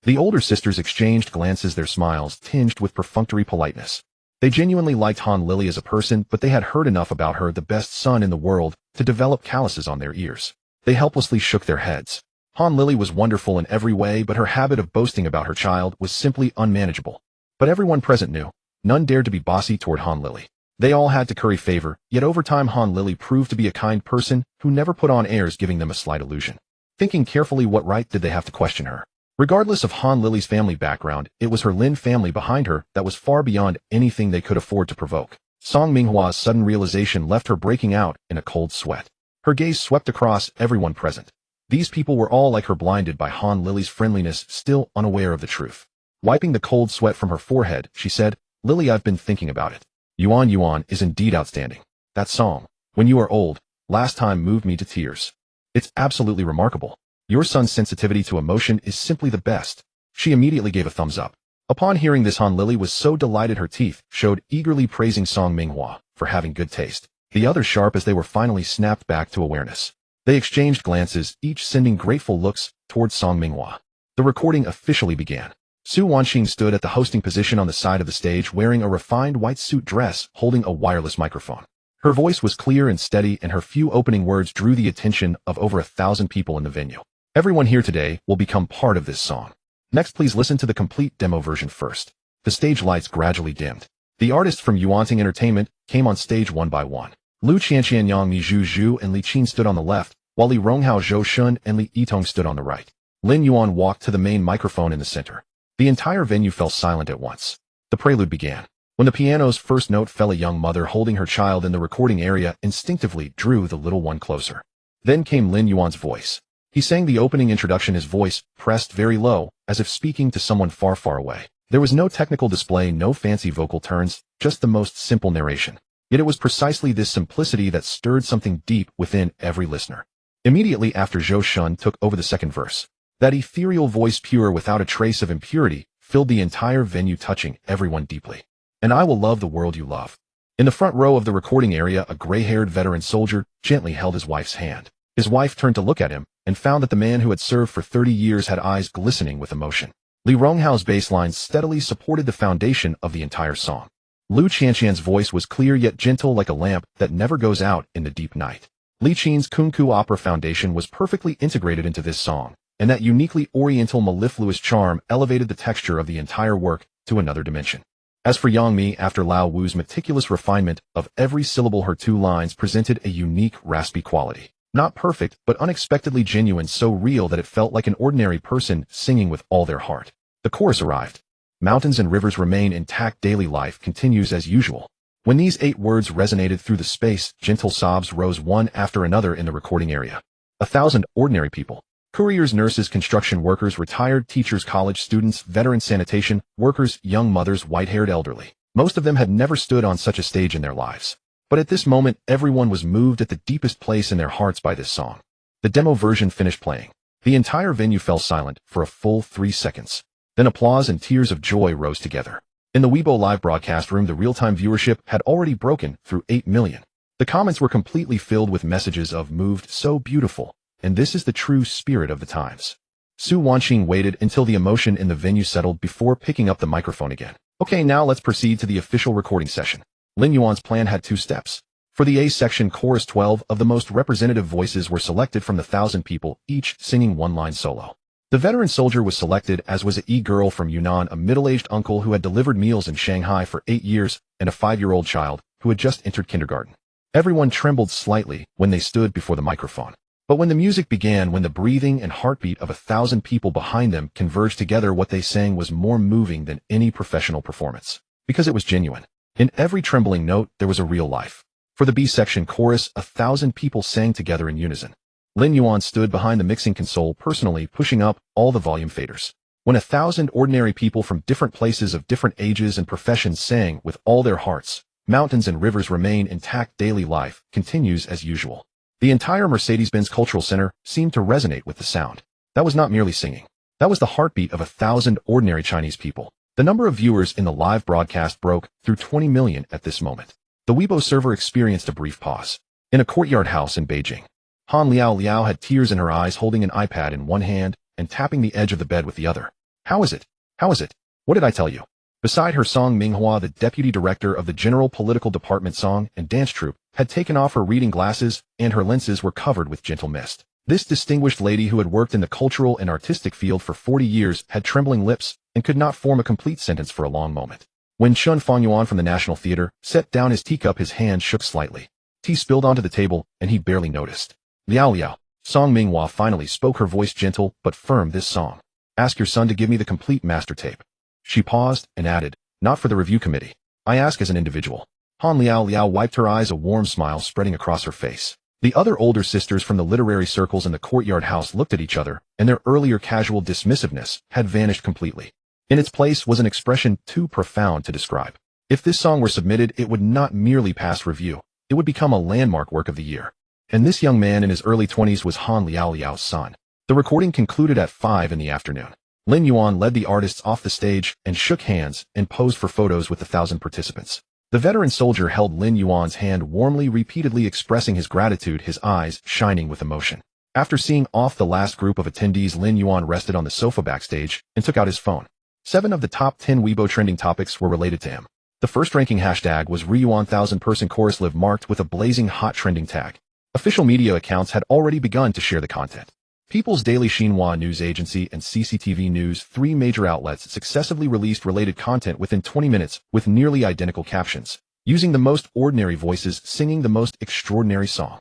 The older sisters exchanged glances, their smiles tinged with perfunctory politeness. They genuinely liked Han Lily as a person, but they had heard enough about her, the best son in the world, to develop calluses on their ears. They helplessly shook their heads. Han Lily was wonderful in every way, but her habit of boasting about her child was simply unmanageable. But everyone present knew. None dared to be bossy toward Han Lily. They all had to curry favor, yet over time Han Lily proved to be a kind person who never put on airs, giving them a slight illusion. Thinking carefully, what right did they have to question her? Regardless of Han Lily's family background, it was her Lin family behind her that was far beyond anything they could afford to provoke. Song Minghua's sudden realization left her breaking out in a cold sweat. Her gaze swept across everyone present. These people were all like her, blinded by Han Lily's friendliness, still unaware of the truth. Wiping the cold sweat from her forehead, she said, Lily, I've been thinking about it. Yuan is indeed outstanding. That song, When You Are Old, last time moved me to tears. It's absolutely remarkable. Your son's sensitivity to emotion is simply the best. She immediately gave a thumbs up. Upon hearing this, Han Lily was so delighted her teeth showed, eagerly praising Song Minghua for having good taste. The others, sharp as they were, finally snapped back to awareness. They exchanged glances, each sending grateful looks towards Song Minghua. The recording officially began. Su Wanxing stood at the hosting position on the side of the stage, wearing a refined white suit dress, holding a wireless microphone. Her voice was clear and steady, and her few opening words drew the attention of over 1,000 people in the venue. Everyone here today will become part of this song. Next, please listen to the complete demo version first. The stage lights gradually dimmed. The artists from Yuanting Entertainment came on stage one by one. Lu Qianqian, Yang Mi Zhu and Li Qin stood on the left, while Li Ronghao, Zhou Shun, and Li Yitong stood on the right. Lin Yuan walked to the main microphone in the center. The entire venue fell silent at once. The prelude began. When the piano's first note fell, a young mother holding her child in the recording area instinctively drew the little one closer. Then came Lin Yuan's voice. He sang the opening introduction, his voice pressed very low, as if speaking to someone far, far away. There was no technical display, no fancy vocal turns, just the most simple narration. Yet it was precisely this simplicity that stirred something deep within every listener. Immediately after, Zhou Shun took over the second verse. That ethereal voice, pure without a trace of impurity, filled the entire venue, touching everyone deeply. And I will love the world you love. In the front row of the recording area, a gray-haired veteran soldier gently held his wife's hand. His wife turned to look at him, and found that the man who had served for 30 years had eyes glistening with emotion. Li Ronghao's bass lines steadily supported the foundation of the entire song. Lu Qianqian's voice was clear yet gentle, like a lamp that never goes out in the deep night. Li Qin's Kunku opera foundation was perfectly integrated into this song, and that uniquely oriental mellifluous charm elevated the texture of the entire work to another dimension. As for Yang Mi, after Lao Wu's meticulous refinement of every syllable, her two lines presented a unique raspy quality. Not perfect, but unexpectedly genuine, so real that it felt like an ordinary person singing with all their heart. The chorus arrived. Mountains and rivers remain intact, daily life continues as usual. When these 8 words resonated through the space, gentle sobs rose one after another in the recording area. 1,000 ordinary people. Couriers, nurses, construction workers, retired teachers, college students, veteran sanitation workers, young mothers, white-haired elderly. Most of them had never stood on such a stage in their lives. But at this moment, everyone was moved at the deepest place in their hearts by this song. The demo version finished playing. The entire venue fell silent for a full 3 seconds. Then applause and tears of joy rose together. In the Weibo live broadcast room, the real-time viewership had already broken through 8 million. The comments were completely filled with messages of "moved, so beautiful," and "this is the true spirit of the times." Su Wanqing waited until the emotion in the venue settled before picking up the microphone again. Okay, now let's proceed to the official recording session. Lin Yuan's plan had 2 steps. For the A section chorus, 12 of the most representative voices were selected from the 1,000 people, each singing 1-line solo. The veteran soldier was selected, as was a E-girl from Yunnan, a middle-aged uncle who had delivered meals in Shanghai for 8 years, and a 5-year-old child who had just entered kindergarten. Everyone trembled slightly when they stood before the microphone. But when the music began, when the breathing and heartbeat of 1,000 people behind them converged together, what they sang was more moving than any professional performance. Because it was genuine. In every trembling note, there was a real life. For the B section chorus, 1,000 people sang together in unison. Lin Yuan stood behind the mixing console, personally pushing up all the volume faders. When 1,000 ordinary people from different places of different ages and professions sang with all their hearts, "Mountains and rivers remain intact, daily life continues as usual." The entire Mercedes-Benz Cultural Center seemed to resonate with the sound. That was not merely singing. That was the heartbeat of 1,000 ordinary Chinese people. The number of viewers in the live broadcast broke through 20 million at this moment. The Weibo server experienced a brief pause. In a courtyard house in Beijing, Han Liao had tears in her eyes, holding an iPad in one hand and tapping the edge of the bed with the other. How is it? How is it? What did I tell you? Beside her, Song Minghua, the deputy director of the General Political Department Song and Dance Troupe, had taken off her reading glasses, and her lenses were covered with gentle mist. This distinguished lady, who had worked in the cultural and artistic field for 40 years, had trembling lips and could not form a complete sentence for a long moment. When Chun Fongyuan from the National Theater set down his teacup, his hand shook slightly. Tea spilled onto the table, and he barely noticed. Liao, Song Minghua finally spoke, her voice gentle but firm. "This song. Ask your son to give me the complete master tape." She paused and added, "Not for the review committee. I ask as an individual." Han Liao wiped her eyes, a warm smile spreading across her face. The other older sisters from the literary circles in the courtyard house looked at each other, and their earlier casual dismissiveness had vanished completely. In its place was an expression too profound to describe. If this song were submitted, it would not merely pass review. It would become a landmark work of the year. And this young man in his early 20s was Han Liao's son. The recording concluded at 5 in the afternoon. Lin Yuan led the artists off the stage and shook hands and posed for photos with the 1,000 participants. The veteran soldier held Lin Yuan's hand warmly, repeatedly expressing his gratitude, his eyes shining with emotion. After seeing off the last group of attendees, Lin Yuan rested on the sofa backstage and took out his phone. 7 of the top 10 Weibo trending topics were related to him. The first ranking hashtag was Ryuan 1,000-person chorus live, marked with a blazing hot trending tag. Official media accounts had already begun to share the content. People's Daily Xinhua News Agency and CCTV News, 3 major outlets, successively released related content within 20 minutes with nearly identical captions, using the most ordinary voices singing the most extraordinary song.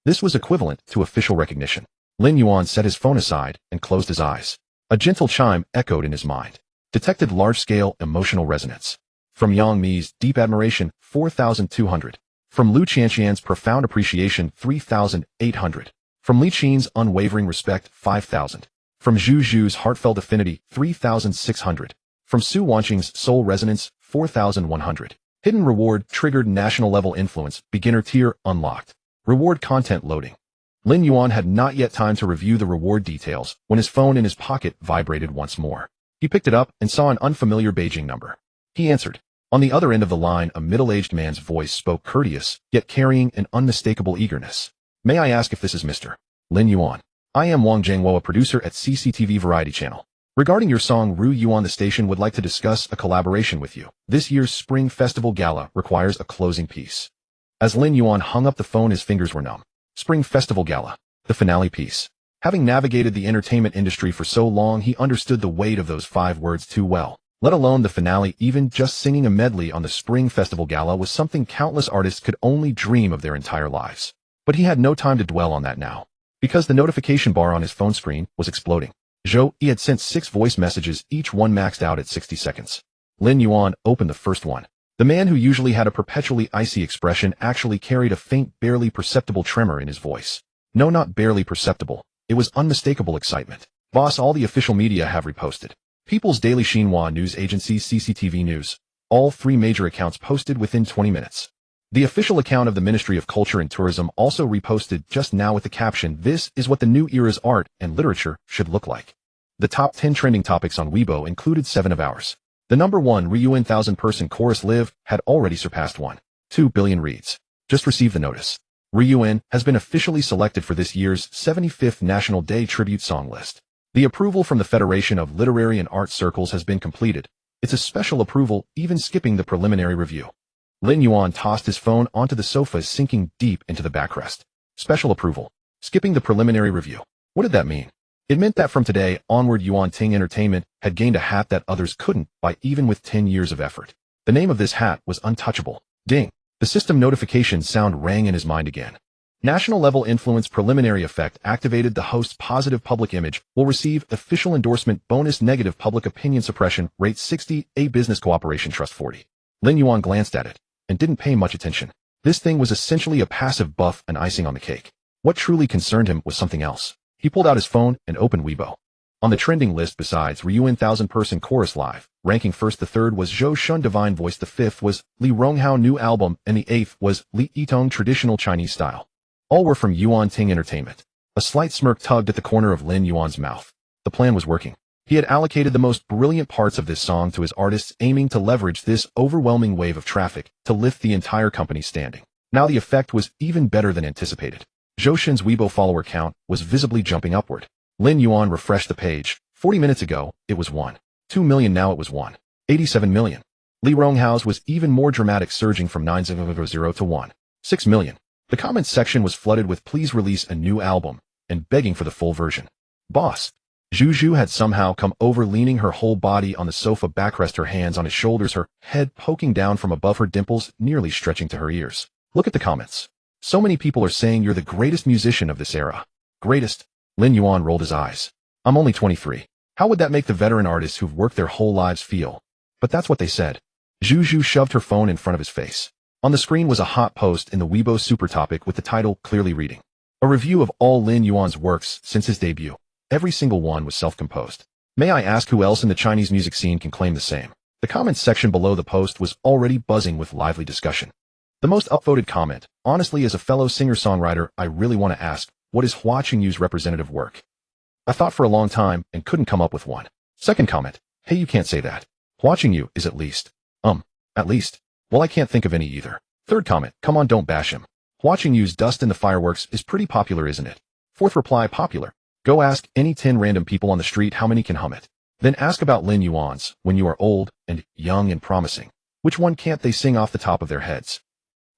This was equivalent to official recognition. Lin Yuan set his phone aside and closed his eyes. A gentle chime echoed in his mind. Detected large-scale emotional resonance. From Yang Mi's deep admiration, 4,200. From Lu Qianqian's profound appreciation, 3,800. From Li Qin's unwavering respect, 5,000. From Zhu Zhu's heartfelt affinity, 3,600. From Su Wanqing's soul resonance, 4,100. Hidden reward triggered national-level influence, beginner tier unlocked. Reward content loading. Lin Yuan had not yet time to review the reward details when his phone in his pocket vibrated once more. He picked it up and saw an unfamiliar Beijing number. He answered. On the other end of the line, a middle-aged man's voice spoke, courteous, yet carrying an unmistakable eagerness. "May I ask if this is Mr. Lin Yuan? I am Wang Jiangwo, a producer at CCTV Variety Channel. Regarding your song Ru Yuan, the station would like to discuss a collaboration with you. This year's Spring Festival Gala requires a closing piece." As Lin Yuan hung up the phone, his fingers were numb. Spring Festival Gala. The finale piece. Having navigated the entertainment industry for so long, he understood the weight of those 5 words too well. Let alone the finale. Even just singing a medley on the Spring Festival Gala was something countless artists could only dream of their entire lives. But he had no time to dwell on that now, because the notification bar on his phone screen was exploding. He had sent 6 voice messages, each one maxed out at 60 seconds. Lin Yuan opened the first one. The man who usually had a perpetually icy expression actually carried a faint, barely perceptible tremor in his voice. No, not barely perceptible. It was unmistakable excitement. Boss, all the official media have reposted. People's Daily Xinhua News Agency, CCTV News. All 3 major accounts posted within 20 minutes. The official account of the Ministry of Culture and Tourism also reposted just now with the caption, "This is what the new era's art and literature should look like." The top 10 trending topics on Weibo included 7 of ours. The number 1 Ryuan 1,000-person chorus live had already surpassed 1.2 billion reads. Just received the notice. Ryuan has been officially selected for this year's 75th National Day tribute song list. The approval from the Federation of Literary and Art Circles has been completed. It's a special approval, even skipping the preliminary review. Lin Yuan tossed his phone onto the sofa, sinking deep into the backrest. Special approval. Skipping the preliminary review. What did that mean? It meant that from today onward, Yuan Ting Entertainment had gained a hat that others couldn't buy even with 10 years of effort. The name of this hat was Untouchable. Ding. The system notification sound rang in his mind again. National level influence preliminary effect activated. The host's positive public image will receive official endorsement bonus. Negative public opinion suppression rate 60. A business cooperation trust 40. Lin Yuan glanced at it and didn't pay much attention. This thing was essentially a passive buff, an icing on the cake. What truly concerned him was something else. He pulled out his phone and opened Weibo. On the trending list, besides Ryuan 1,000-person chorus live, ranking first, the 3rd was Zhou Shun Divine Voice, the 5th was Li Ronghao New Album, and the 8th was Li Yitong Traditional Chinese Style. All were from Yuan Ting Entertainment. A slight smirk tugged at the corner of Lin Yuan's mouth. The plan was working. He had allocated the most brilliant parts of this song to his artists, aiming to leverage this overwhelming wave of traffic to lift the entire company's standing. Now the effect was even better than anticipated. Zhou Shun's Weibo follower count was visibly jumping upward. Lin Yuan refreshed the page. 40 minutes ago, it was 1.2 million, now it was 1.87 million. Li Ronghao's was even more dramatic, surging from 900 to 1.6 million. The comments section was flooded with "Please release a new album," and begging for the full version. Boss. Zhu had somehow come over, leaning her whole body on the sofa backrest, her hands on his shoulders, her head poking down from above her dimples, nearly stretching to her ears. Look at the comments. So many people are saying you're the greatest musician of this era. Greatest? Lin Yuan rolled his eyes. I'm only 23. How would that make the veteran artists who've worked their whole lives feel? But that's what they said. Zhu shoved her phone in front of his face. On the screen was a hot post in the Weibo super topic with the title clearly reading, "A review of all Lin Yuan's works since his debut." Every single one was self-composed. May I ask who else in the Chinese music scene can claim the same? The comments section below the post was already buzzing with lively discussion. The most upvoted comment: "Honestly, as a fellow singer-songwriter, I really want to ask, what is Hua Qingyu's representative work? I thought for a long time and couldn't come up with one." Second comment: "Hey, you can't say that. Hua Qingyu is at least. At least. Well, I can't think of any either." Third comment: "Come on, don't bash him. Hua Qingyu's Dust in the Fireworks is pretty popular, isn't it?" Fourth reply: "Popular. Go ask any 10 random people on the street how many can hum it. Then ask about Lin Yuan's, when you are old and young and promising. Which one can't they sing off the top of their heads?"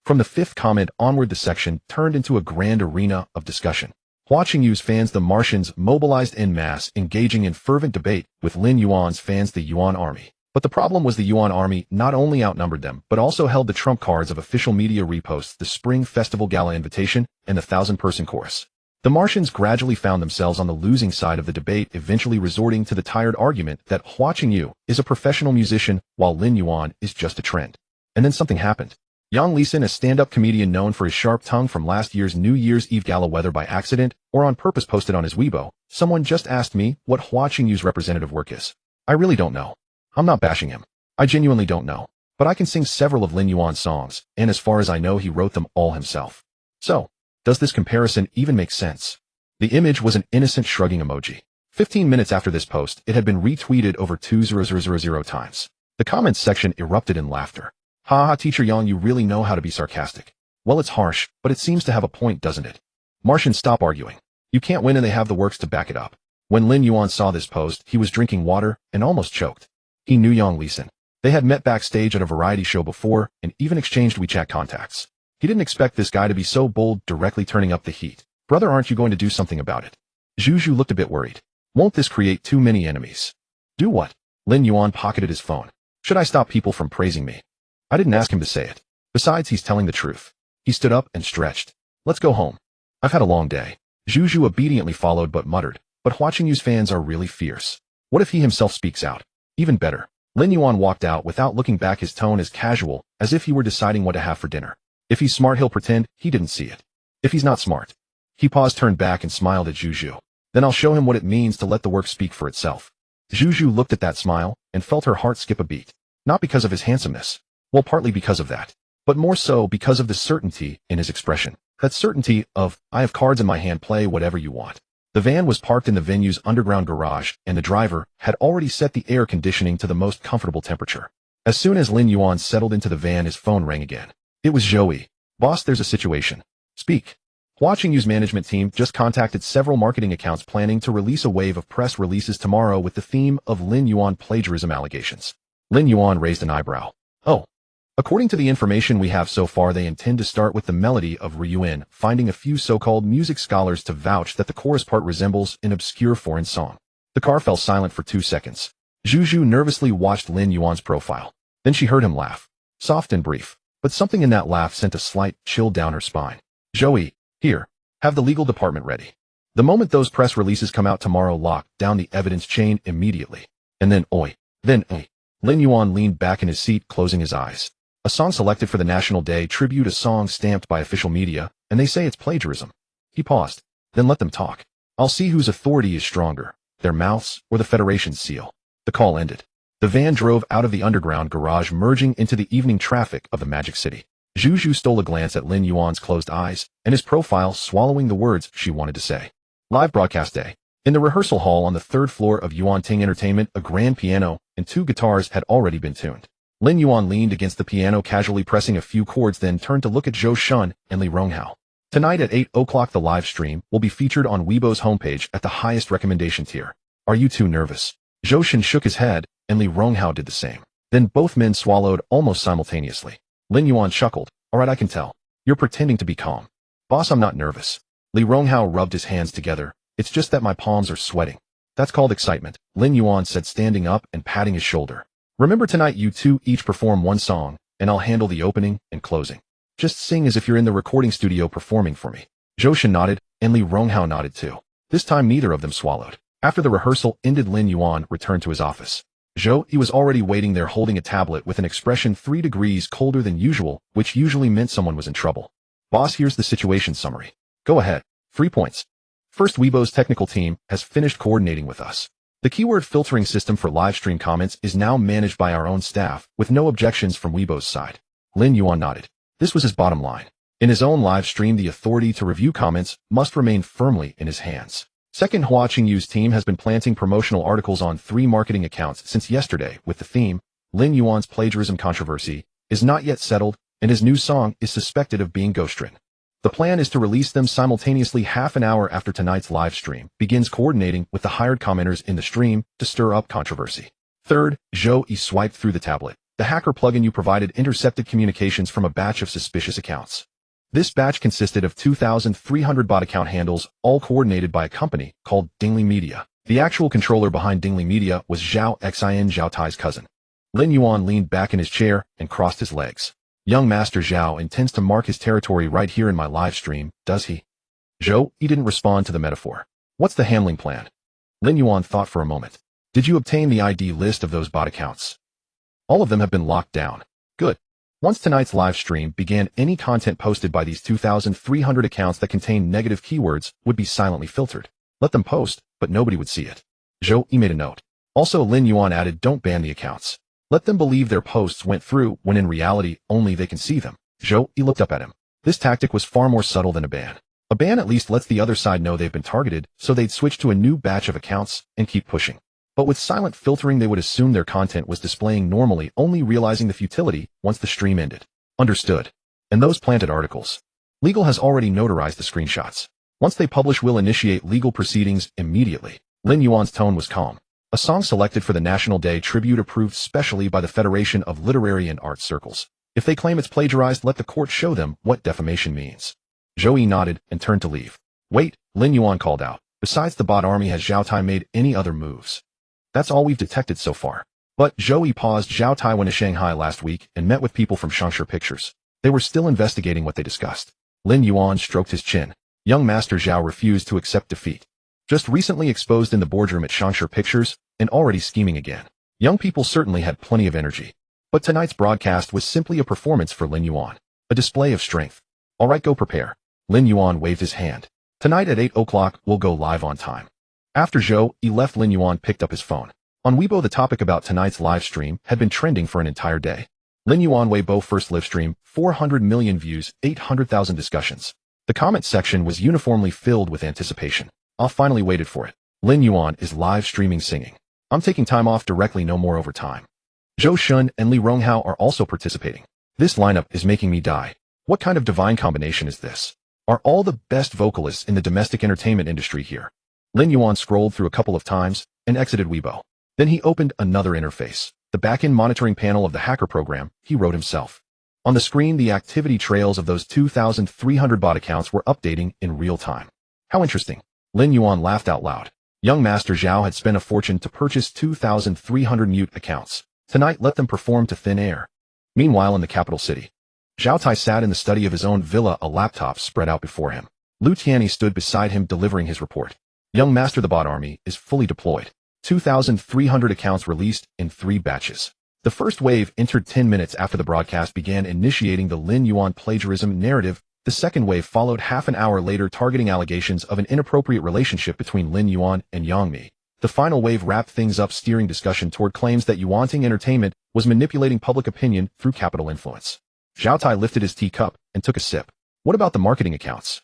From the 5th comment onward, the section turned into a grand arena of discussion. Hua Qingyu's fans, the Martians, mobilized en masse, engaging in fervent debate with Lin Yuan's fans, the Yuan Army. But the problem was the Yuan Army not only outnumbered them, but also held the trump cards of official media reposts, the Spring Festival Gala invitation, and the 1,000-person chorus. The Martians gradually found themselves on the losing side of the debate, eventually resorting to the tired argument that Hua Qingyu is a professional musician while Lin Yuan is just a trend. And then something happened. Yang Lisan, a stand-up comedian known for his sharp tongue from last year's New Year's Eve gala, whether by accident or on purpose, posted on his Weibo, "Someone just asked me what Hua Qingyu's representative work is. I really don't know. I'm not bashing him. I genuinely don't know. But I can sing several of Lin Yuan's songs, and as far as I know, he wrote them all himself. So, does this comparison even make sense?" The image was an innocent shrugging emoji. 15 minutes after this post, it had been retweeted over 2,000 times. The comments section erupted in laughter. "Ha ha, Teacher Yang, you really know how to be sarcastic. Well, it's harsh, but it seems to have a point, doesn't it? Martians, stop arguing. You can't win and they have the works to back it up." When Lin Yuan saw this post, he was drinking water and almost choked. He knew Yang Lisan. They had met backstage at a variety show before and even exchanged WeChat contacts. He didn't expect this guy to be so bold, directly turning up the heat. Brother, aren't you going to do something about it? Zhu looked a bit worried. Won't this create too many enemies? Do what? Lin Yuan pocketed his phone. Should I stop people from praising me? I didn't ask him to say it. Besides, he's telling the truth. He stood up and stretched. Let's go home. I've had a long day. Zhu obediently followed but muttered, but Huaqing Yu's fans are really fierce. What if he himself speaks out? Even better. Lin Yuan walked out without looking back, his tone as casual as if he were deciding what to have for dinner. If he's smart, he'll pretend he didn't see it. If he's not smart. He paused, turned back, and smiled at Zhu. Then I'll show him what it means to let the work speak for itself. Zhu looked at that smile and felt her heart skip a beat. Not because of his handsomeness. Well, partly because of that. But more so because of the certainty in his expression. That certainty of, I have cards in my hand, play whatever you want. The van was parked in the venue's underground garage, and the driver had already set the air conditioning to the most comfortable temperature. As soon as Lin Yuan settled into the van, his phone rang again. It was Joey. Boss, there's a situation. Speak. Huaqing Yu's management team just contacted several marketing accounts planning to release a wave of press releases tomorrow with the theme of Lin Yuan plagiarism allegations. Lin Yuan raised an eyebrow. Oh. According to the information we have so far, they intend to start with the melody of Ryuan, finding a few so-called music scholars to vouch that the chorus part resembles an obscure foreign song. The car fell silent for 2 seconds. Zhu nervously watched Lin Yuan's profile. Then she heard him laugh. Soft and brief, but something in that laugh sent a slight chill down her spine. Joey, here, have the legal department ready. The moment those press releases come out tomorrow, lock down the evidence chain immediately. And then, Lin Yuan leaned back in his seat, closing his eyes. A song selected for the National Day tribute, a song stamped by official media, and they say it's plagiarism. He paused. Then let them talk. I'll see whose authority is stronger, their mouths or the Federation's seal. The call ended. The van drove out of the underground garage, merging into the evening traffic of the Magic City. Zhu stole a glance at Lin Yuan's closed eyes and his profile, swallowing the words she wanted to say. Live broadcast day. In the rehearsal hall on the 3rd floor of Yuan Ting Entertainment, a grand piano and 2 guitars had already been tuned. Lin Yuan leaned against the piano, casually pressing a few chords, then turned to look at Zhou Shun and Li Ronghao. Tonight at 8 o'clock, the live stream will be featured on Weibo's homepage at the highest recommendation tier. Are you too nervous? Zhou Shun shook his head, and Li Ronghao did the same. Then both men swallowed almost simultaneously. Lin Yuan chuckled. All right, I can tell. You're pretending to be calm. Boss, I'm not nervous. Li Ronghao rubbed his hands together. It's just that my palms are sweating. That's called excitement, Lin Yuan said, standing up and patting his shoulder. Remember, tonight you two each perform one song, and I'll handle the opening and closing. Just sing as if you're in the recording studio performing for me. Zhou Shun nodded, and Li Ronghao nodded too. This time neither of them swallowed. After the rehearsal ended, Lin Yuan returned to his office. He was already waiting there, holding a tablet with an expression 3 degrees colder than usual, which usually meant someone was in trouble. Boss, here's the situation summary. Go ahead. 3 points. First, Weibo's technical team has finished coordinating with us. The keyword filtering system for livestream comments is now managed by our own staff, with no objections from Weibo's side. Lin Yuan nodded. This was his bottom line. In his own live stream, the authority to review comments must remain firmly in his hands. Second, Huaqing Yu's team has been planting promotional articles on 3 marketing accounts since yesterday with the theme, Lin Yuan's plagiarism controversy is not yet settled, and his new song is suspected of being ghostwritten. The plan is to release them simultaneously half an hour after tonight's live stream begins, coordinating with the hired commenters in the stream to stir up controversy. Third, Zhou swiped through the tablet. The hacker plugin you provided intercepted communications from a batch of suspicious accounts. This batch consisted of 2,300 bot account handles, all coordinated by a company called Dingli Media. The actual controller behind Dingli Media was Zhao Xin, Zhao Tai's cousin. Lin Yuan leaned back in his chair and crossed his legs. Young Master Zhao intends to mark his territory right here in my live stream, does he? Zhou didn't respond to the metaphor. What's the handling plan? Lin Yuan thought for a moment. Did you obtain the ID list of those bot accounts? All of them have been locked down. Good. Once tonight's live stream began, any content posted by these 2,300 accounts that contained negative keywords would be silently filtered. Let them post, but nobody would see it. Zhou made a note. Also, Lin Yuan added, don't ban the accounts. Let them believe their posts went through when in reality only they can see them. Zhou looked up at him. This tactic was far more subtle than a ban. A ban at least lets the other side know they've been targeted, so they'd switch to a new batch of accounts and keep pushing. But with silent filtering, they would assume their content was displaying normally, only realizing the futility once the stream ended. Understood. And those planted articles. Legal has already notarized the screenshots. Once they publish, we'll initiate legal proceedings immediately. Lin Yuan's tone was calm. A song selected for the National Day tribute approved specially by the Federation of Literary and Art Circles. If they claim it's plagiarized, let the court show them what defamation means. Zhou nodded and turned to leave. Wait, Lin Yuan called out. Besides the bot army, has Zhao Tai made any other moves? That's all we've detected so far. But Zhou paused. Zhao Tai went to Shanghai last week and met with people from Shangshi Pictures. They were still investigating what they discussed. Lin Yuan stroked his chin. Young Master Zhao refused to accept defeat. Just recently exposed in the boardroom at Shangshi Pictures and already scheming again. Young people certainly had plenty of energy. But tonight's broadcast was simply a performance for Lin Yuan. A display of strength. All right, go prepare. Lin Yuan waved his hand. Tonight at 8 o'clock, we'll go live on time. After Zhou left, Lin Yuan picked up his phone. On Weibo, the topic about tonight's live stream had been trending for an entire day. Lin Yuan Weibo first live stream, 400 million views, 800,000 discussions. The comment section was uniformly filled with anticipation. I finally waited for it. Lin Yuan is live streaming singing. I'm taking time off directly, no more overtime. Zhou Shun and Li Ronghao are also participating. This lineup is making me die. What kind of divine combination is this? Are all the best vocalists in the domestic entertainment industry here? Lin Yuan scrolled through a couple of times and exited Weibo. Then he opened another interface, the back-end monitoring panel of the hacker program he wrote himself. On the screen, the activity trails of those 2,300 bot accounts were updating in real time. How interesting. Lin Yuan laughed out loud. Young Master Zhao had spent a fortune to purchase 2,300 mute accounts. Tonight, let them perform to thin air. Meanwhile, in the capital city, Zhao Tai sat in the study of his own villa, a laptop spread out before him. Lu Tianyi stood beside him delivering his report. Young Master, the bot army is fully deployed. 2,300 accounts released in 3 batches. The first wave entered 10 minutes after the broadcast began, initiating the Lin Yuan plagiarism narrative. The second wave followed half an hour later, targeting allegations of an inappropriate relationship between Lin Yuan and Yang Mi. The final wave wrapped things up, steering discussion toward claims that Yuanting Entertainment was manipulating public opinion through capital influence. Zhao Tai lifted his teacup and took a sip. What about the marketing accounts?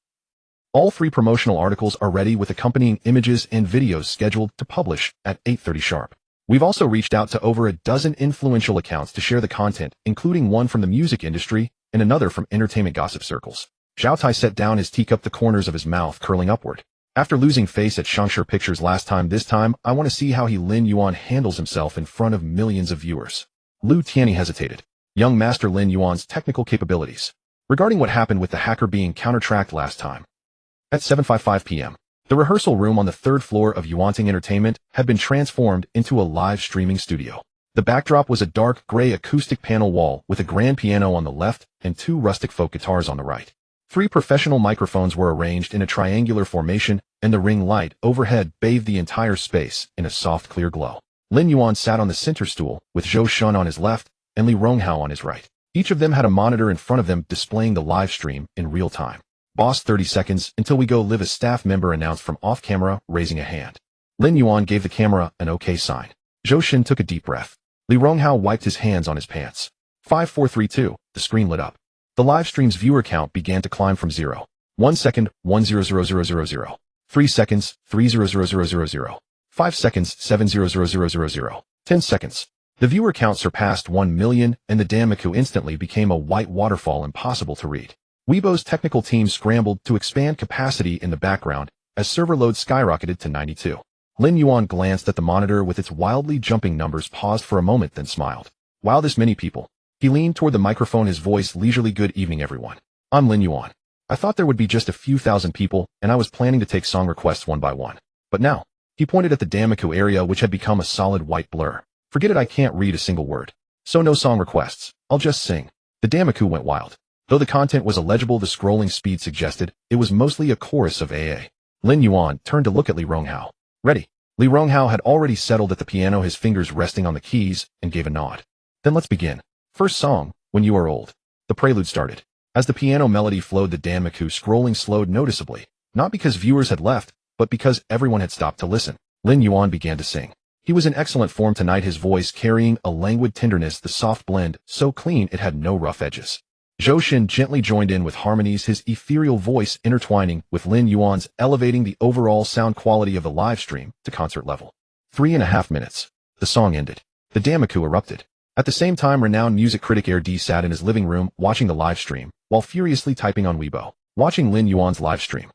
All 3 promotional articles are ready with accompanying images and videos scheduled to publish at 8:30 sharp. We've also reached out to over a dozen influential accounts to share the content, including one from the music industry and another from entertainment gossip circles. Zhao Tai set down his teacup, the corners of his mouth curling upward. After losing face at Shangshi Pictures last time, this time I want to see how Lin Yuan handles himself in front of millions of viewers. Lu Tianyi hesitated. Young Master Lin Yuan's technical capabilities. Regarding what happened with the hacker being counter-tracked last time. At 7:55 p.m., the rehearsal room on the 3rd floor of Yuanting Entertainment had been transformed into a live streaming studio. The backdrop was a dark gray acoustic panel wall with a grand piano on the left and 2 rustic folk guitars on the right. 3 professional microphones were arranged in a triangular formation, and the ring light overhead bathed the entire space in a soft, clear glow. Lin Yuan sat on the center stool, with Zhou Shun on his left and Li Ronghao on his right. Each of them had a monitor in front of them displaying the live stream in real time. Boss, 30 seconds until we go live, a staff member announced from off-camera, raising a hand. Lin Yuan gave the camera an OK sign. Zhou Shun took a deep breath. Li Ronghao wiped his hands on his pants. 5, 4, 3, 2, the screen lit up. The live stream's viewer count began to climb from 0. 1 second, 100,000. 3 seconds, 300,000. 5 seconds, 700,000. 10 seconds. The viewer count surpassed 1 million, and the Damaku instantly became a white waterfall impossible to read. Weibo's technical team scrambled to expand capacity in the background as server load skyrocketed to 92. Lin Yuan glanced at the monitor with its wildly jumping numbers, paused for a moment, then smiled. Wow, this many people. He leaned toward the microphone, his voice leisurely. Good evening, everyone. I'm Lin Yuan. I thought there would be just a few thousand people, and I was planning to take song requests one by one. But now, he pointed at the Damaku area, which had become a solid white blur. Forget it, I can't read a single word. So no song requests. I'll just sing. The Damaku went wild. Though the content was illegible, the scrolling speed suggested it was mostly a chorus of AA. Lin Yuan turned to look at Li Ronghao. Ready. Li Ronghao had already settled at the piano, his fingers resting on the keys, and gave a nod. Then let's begin. First song, When You Are Old. The prelude started. As the piano melody flowed, the Damaku scrolling slowed noticeably, not because viewers had left, but because everyone had stopped to listen. Lin Yuan began to sing. He was in excellent form tonight, his voice carrying a languid tenderness, the soft blend so clean it had no rough edges. Zhou Shun gently joined in with harmonies, his ethereal voice intertwining with Lin Yuan's, elevating the overall sound quality of the live stream to concert level. 3.5 minutes. The song ended. The Damaku erupted. At the same time, renowned music critic RD sat in his living room watching the live stream, while furiously typing on Weibo, watching Lin Yuan's live stream.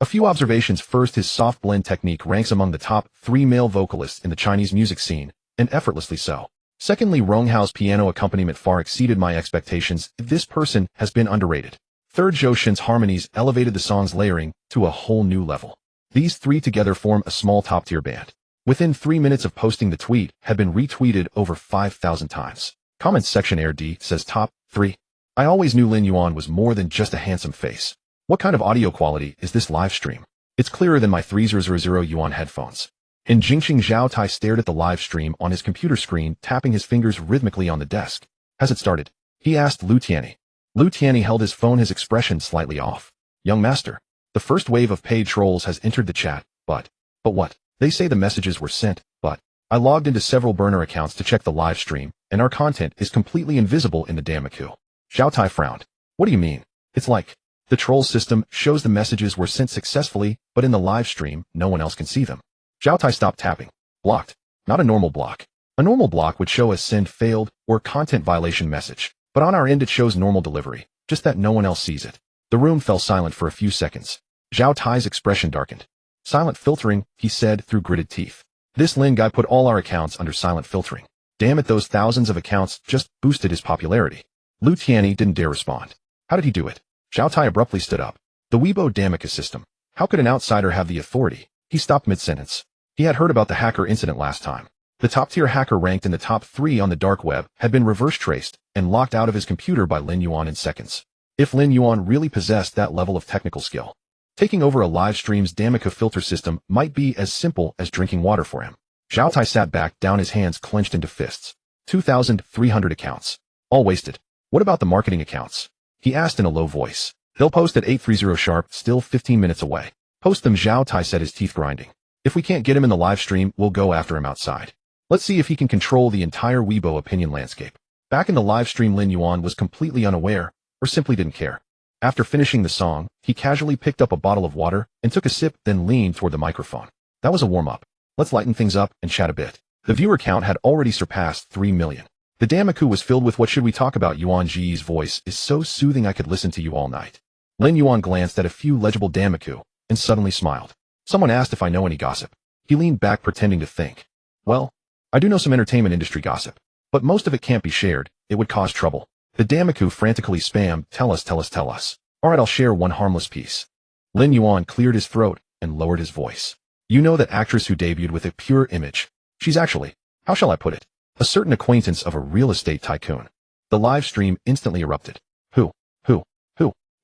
A few observations. First, his soft blend technique ranks among the top 3 male vocalists in the Chinese music scene, and effortlessly so. Secondly, Ronghao's piano accompaniment far exceeded my expectations. This person has been underrated. Third, Zhou Shen's harmonies elevated the song's layering to a whole new level. These three together form a small top-tier band. Within 3 minutes of posting, the tweet had been retweeted over 5,000 times. Comments section RD says top 3. I always knew Lin Yuan was more than just a handsome face. What kind of audio quality is this live stream? It's clearer than my 3000 yuan headphones. In Jingxing, Zhao Tai stared at the live stream on his computer screen, tapping his fingers rhythmically on the desk. Has it started? He asked Lu Tianyi. Lu Tianyi held his phone, his expression slightly off. Young master, the first wave of paid trolls has entered the chat, but what? They say the messages were sent, but I logged into several burner accounts to check the live stream, and our content is completely invisible in the Damaku. Zhao Tai frowned. What do you mean? It's like the troll system shows the messages were sent successfully, but in the live stream, no one else can see them. Zhao Tai stopped tapping. Blocked. Not a normal block. A normal block would show a send failed or content violation message, but on our end it shows normal delivery, just that no one else sees it. The room fell silent for a few seconds. Zhao Tai's expression darkened. Silent filtering, he said through gritted teeth. This Lin guy put all our accounts under silent filtering. Damn it, those thousands of accounts just boosted his popularity. Lu Tianyi didn't dare respond. How did he do it? Zhao Tai abruptly stood up. The Weibo Damika system. How could an outsider have the authority? He stopped mid-sentence. He had heard about the hacker incident last time. The top-tier hacker ranked in the top 3 on the dark web had been reverse-traced and locked out of his computer by Lin Yuan in seconds. If Lin Yuan really possessed that level of technical skill, taking over a live stream's Damika filter system might be as simple as drinking water for him. Zhao Tai sat back down, his hands clenched into fists. 2,300 accounts. All wasted. What about the marketing accounts? He asked in a low voice. They'll post at 8:30 sharp, still 15 minutes away. Post them, Zhao Tai said, his teeth grinding. If we can't get him in the live stream, we'll go after him outside. Let's see if he can control the entire Weibo opinion landscape. Back in the live stream, Lin Yuan was completely unaware, or simply didn't care. After finishing the song, he casually picked up a bottle of water and took a sip, then leaned toward the microphone. That was a warm-up. Let's lighten things up and chat a bit. The viewer count had already surpassed 3 million. The Damaku was filled with what should we talk about. Yuan Ji's voice is so soothing I could listen to you all night. Lin Yuan glanced at a few legible Damaku and suddenly smiled. Someone asked if I know any gossip. He leaned back, pretending to think. Well, I do know some entertainment industry gossip, but most of it can't be shared. It would cause trouble. The Damaku frantically spammed, tell us, tell us, tell us. Alright, I'll share one harmless piece. Lin Yuan cleared his throat and lowered his voice. You know that actress who debuted with a pure image? She's actually, how shall I put it, a certain acquaintance of a real estate tycoon. The live stream instantly erupted. Who?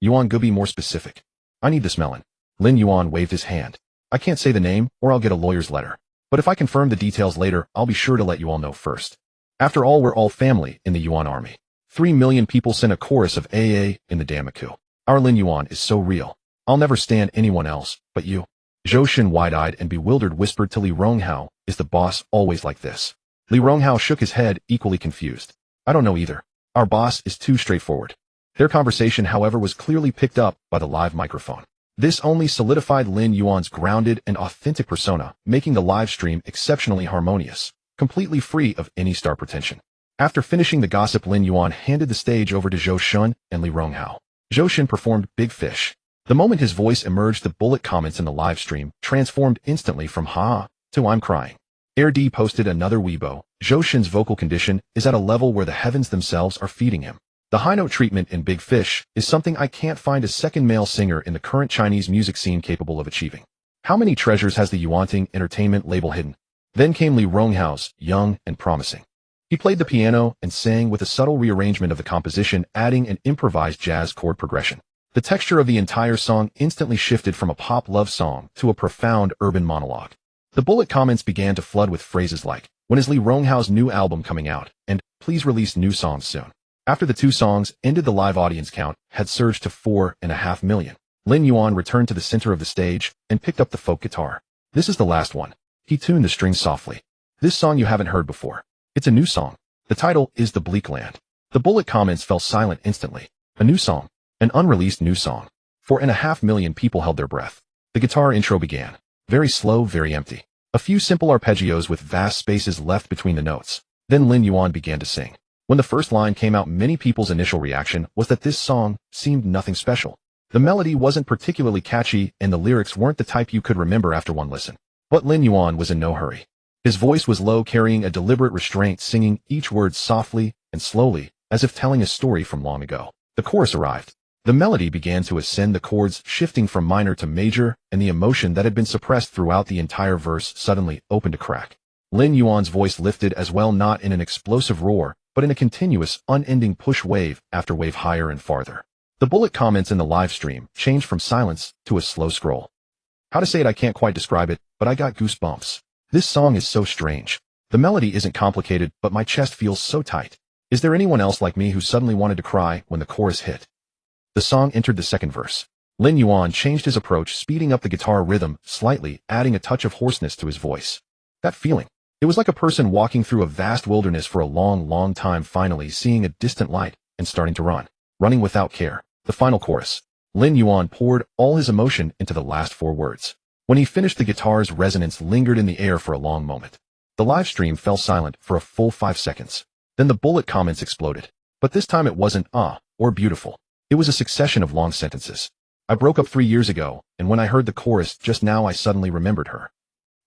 Yuan, go be more specific. I need this melon. Lin Yuan waved his hand. I can't say the name, or I'll get a lawyer's letter. But if I confirm the details later, I'll be sure to let you all know first. After all, we're all family in the Yuan army. 3 million people sent a chorus of AA in the Damaku. Our Lin Yuan is so real. I'll never stand anyone else but you. Zhou Shen, wide-eyed and bewildered, whispered to Li Ronghao, is the boss always like this? Li Ronghao shook his head, equally confused. I don't know either. Our boss is too straightforward. Their conversation, however, was clearly picked up by the live microphone. This only solidified Lin Yuan's grounded and authentic persona, making the live stream exceptionally harmonious, completely free of any star pretension. After finishing the gossip, Lin Yuan handed the stage over to Zhou Shen and Li Ronghao. Zhou Shen performed Big Fish. The moment his voice emerged, the bullet comments in the live stream transformed instantly from "ha" to "I'm crying." RD posted another Weibo. Zhou Shen's vocal condition is at a level where the heavens themselves are feeding him. The high note treatment in Big Fish is something I can't find a second male singer in the current Chinese music scene capable of achieving. How many treasures has the Yuanting Entertainment label hidden? Then came Li Ronghao, young and promising. He played the piano and sang with a subtle rearrangement of the composition, adding an improvised jazz chord progression. The texture of the entire song instantly shifted from a pop love song to a profound urban monologue. The bullet comments began to flood with phrases like, when is Li Ronghao's new album coming out? And please release new songs soon. After the 2 songs ended, the live audience count had surged to 4.5 million. Lin Yuan returned to the center of the stage and picked up the folk guitar. This is the last one. He tuned the strings softly. This song you haven't heard before. It's a new song. The title is The Bleak Land. The bullet comments fell silent instantly. A new song. An unreleased new song. 4.5 million people held their breath. The guitar intro began. Very slow, very empty. A few simple arpeggios with vast spaces left between the notes. Then Lin Yuan began to sing. When the first line came out, many people's initial reaction was that this song seemed nothing special. The melody wasn't particularly catchy, and the lyrics weren't the type you could remember after one listen. But Lin Yuan was in no hurry. His voice was low, carrying a deliberate restraint, singing each word softly and slowly, as if telling a story from long ago. The chorus arrived. The melody began to ascend, the chords shifting from minor to major, and the emotion that had been suppressed throughout the entire verse suddenly opened a crack. Lin Yuan's voice lifted as well, not in an explosive roar, but in a continuous, unending push, wave after wave, higher and farther. The bullet comments in the live stream changed from silence to a slow scroll. How to say it, I can't quite describe it, but I got goosebumps. This song is so strange. The melody isn't complicated, but my chest feels so tight. Is there anyone else like me who suddenly wanted to cry when the chorus hit? The song entered the second verse. Lin Yuan changed his approach, speeding up the guitar rhythm slightly, adding a touch of hoarseness to his voice. That feeling. It was like a person walking through a vast wilderness for a long, long time, finally seeing a distant light and starting to run. Running without care. The final chorus. Lin Yuan poured all his emotion into the last 4 words. When he finished, the guitar's resonance lingered in the air for a long moment. The live stream fell silent for a full 5 seconds. Then the bullet comments exploded. But this time it wasn't or beautiful. It was a succession of long sentences. I broke up 3 years ago, and when I heard the chorus just now, I suddenly remembered her.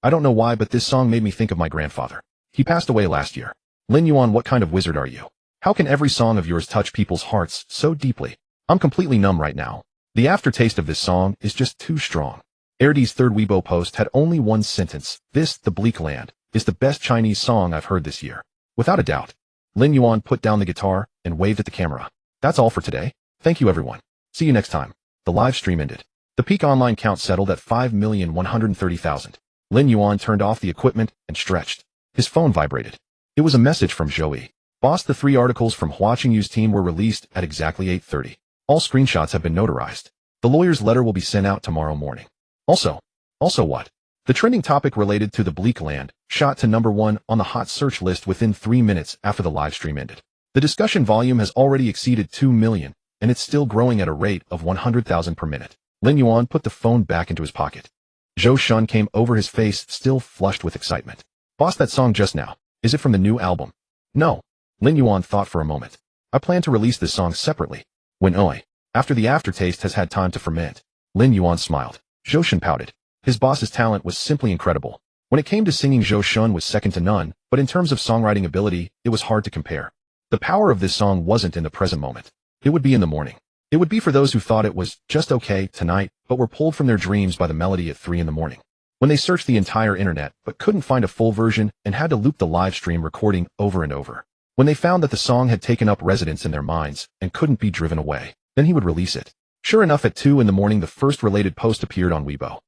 I don't know why, but this song made me think of my grandfather. He passed away last year. Lin Yuan, what kind of wizard are you? How can every song of yours touch people's hearts so deeply? I'm completely numb right now. The aftertaste of this song is just too strong. Erdi's third Weibo post had only one sentence. This, the Bleak Land, is the best Chinese song I've heard this year. Without a doubt. Lin Yuan put down the guitar and waved at the camera. That's all for today. Thank you, everyone. See you next time. The live stream ended. The peak online count settled at 5,130,000. Lin Yuan turned off the equipment and stretched. His phone vibrated. It was a message from Joey. Boss, the 3 articles from Hua Qingyu's team were released at exactly 8:30. All screenshots have been notarized. The lawyer's letter will be sent out tomorrow morning. Also what? The trending topic related to the Bleak Land shot to #1 on the hot search list within 3 minutes after the live stream ended. The discussion volume has already exceeded 2 million, and it's still growing at a rate of 100,000 per minute. Lin Yuan put the phone back into his pocket. Zhou Shun came over, his face still flushed with excitement. Boss, that song just now, is it from the new album? No. Lin Yuan thought for a moment. I plan to release this song separately. After the aftertaste has had time to ferment. Lin Yuan smiled. Zhou Shun pouted. His boss's talent was simply incredible. When it came to singing, Zhou Shun was second to none, but in terms of songwriting ability, it was hard to compare. The power of this song wasn't in the present moment. It would be in the morning. It would be for those who thought it was just okay tonight, but were pulled from their dreams by the melody at 3 in the morning. When they searched the entire internet, but couldn't find a full version and had to loop the live stream recording over and over. When they found that the song had taken up residence in their minds and couldn't be driven away, then he would release it. Sure enough, at 2 in the morning, the first related post appeared on Weibo.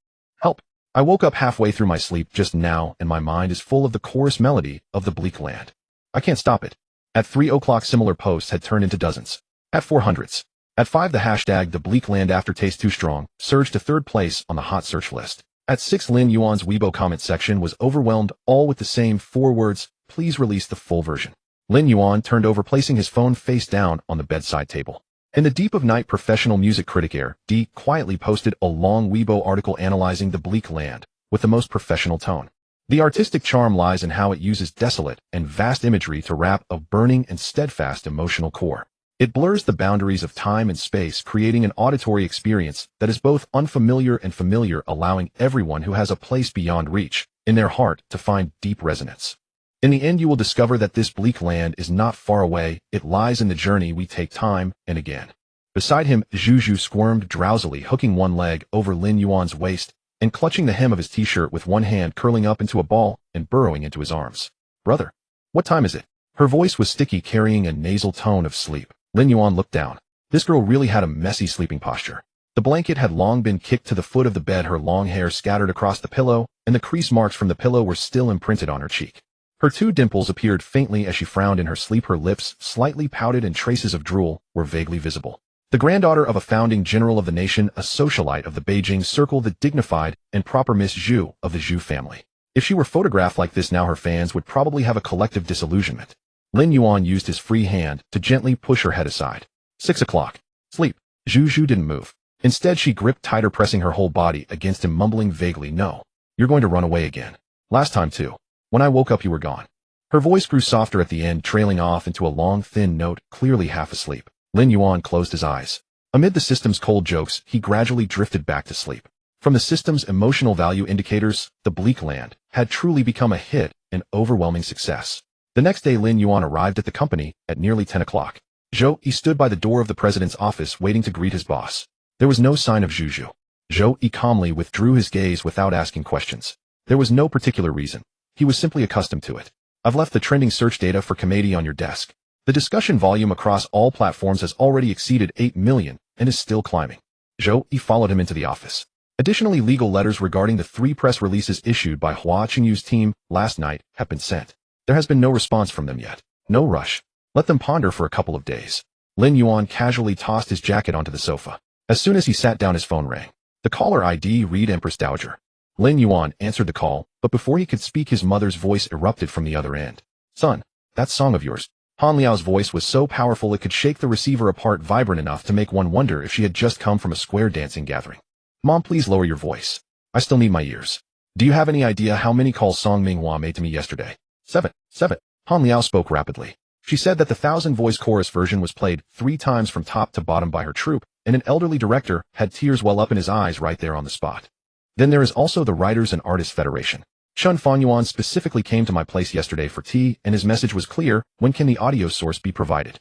Help. I woke up halfway through my sleep just now, and my mind is full of the chorus melody of the Bleak Land. I can't stop it. At 3 o'clock, similar posts had turned into dozens. At 400s. At 5, the hashtag the Bleak Land aftertaste too strong surged to 3rd place on the hot search list. At 6, Lin Yuan's Weibo comment section was overwhelmed, all with the same 4 words, please release the full version. Lin Yuan turned over, placing his phone face down on the bedside table. In the deep of night, professional music critic D quietly posted a long Weibo article analyzing the Bleak Land with the most professional tone. The artistic charm lies in how it uses desolate and vast imagery to wrap a burning and steadfast emotional core. It blurs the boundaries of time and space, creating an auditory experience that is both unfamiliar and familiar, allowing everyone who has a place beyond reach in their heart to find deep resonance. In the end, you will discover that this bleak land is not far away. It lies in the journey we take time and again. Beside him, Zhu squirmed drowsily, hooking one leg over Lin Yuan's waist and clutching the hem of his t-shirt with one hand, curling up into a ball and burrowing into his arms. Brother, what time is it? Her voice was sticky, carrying a nasal tone of sleep. Lin Yuan looked down. This girl really had a messy sleeping posture. The blanket had long been kicked to the foot of the bed, her long hair scattered across the pillow, and the crease marks from the pillow were still imprinted on her cheek. Her 2 dimples appeared faintly as she frowned in her sleep. Her lips, slightly pouted, and traces of drool were vaguely visible. The granddaughter of a founding general of the nation, a socialite of the Beijing circle, the dignified and proper Miss Zhu of the Zhu family. If she were photographed like this now, her fans would probably have a collective disillusionment. Lin Yuan used his free hand to gently push her head aside. 6 o'clock. Sleep. Zhu didn't move. Instead, she gripped tighter, pressing her whole body against him, mumbling vaguely, "No. You're going to run away again. Last time too. When I woke up, you were gone." Her voice grew softer at the end, trailing off into a long, thin note, clearly half asleep. Lin Yuan closed his eyes. Amid the system's cold jokes, he gradually drifted back to sleep. From the system's emotional value indicators, the Bleak Land had truly become a hit, an overwhelming success. The next day Lin Yuan arrived at the company at nearly 10 o'clock. Zhou Yi stood by the door of the president's office waiting to greet his boss. There was no sign of Zhu. Zhou Yi calmly withdrew his gaze without asking questions. There was no particular reason. He was simply accustomed to it. I've left the trending search data for committee on your desk. The discussion volume across all platforms has already exceeded 8 million and is still climbing. Zhou Yi followed him into the office. Additionally, legal letters regarding the 3 press releases issued by Hua Qingyu's team last night have been sent. There has been no response from them yet. No rush. Let them ponder for a couple of days. Lin Yuan casually tossed his jacket onto the sofa. As soon as he sat down, his phone rang. The caller ID read Empress Dowager. Lin Yuan answered the call, but before he could speak, his mother's voice erupted from the other end. Son, that song of yours. Han Liao's voice was so powerful it could shake the receiver apart, vibrant enough to make one wonder if she had just come from a square dancing gathering. Mom, please lower your voice. I still need my ears. Do you have any idea how many calls Song Minghua made to me yesterday? 7. Han Liao spoke rapidly. She said that the 1,000-voice chorus version was played 3 times from top to bottom by her troupe, and an elderly director had tears well up in his eyes right there on the spot. Then there is also the Writers and Artists Federation. Chun Fanyuan specifically came to my place yesterday for tea, and his message was clear: when can the audio source be provided?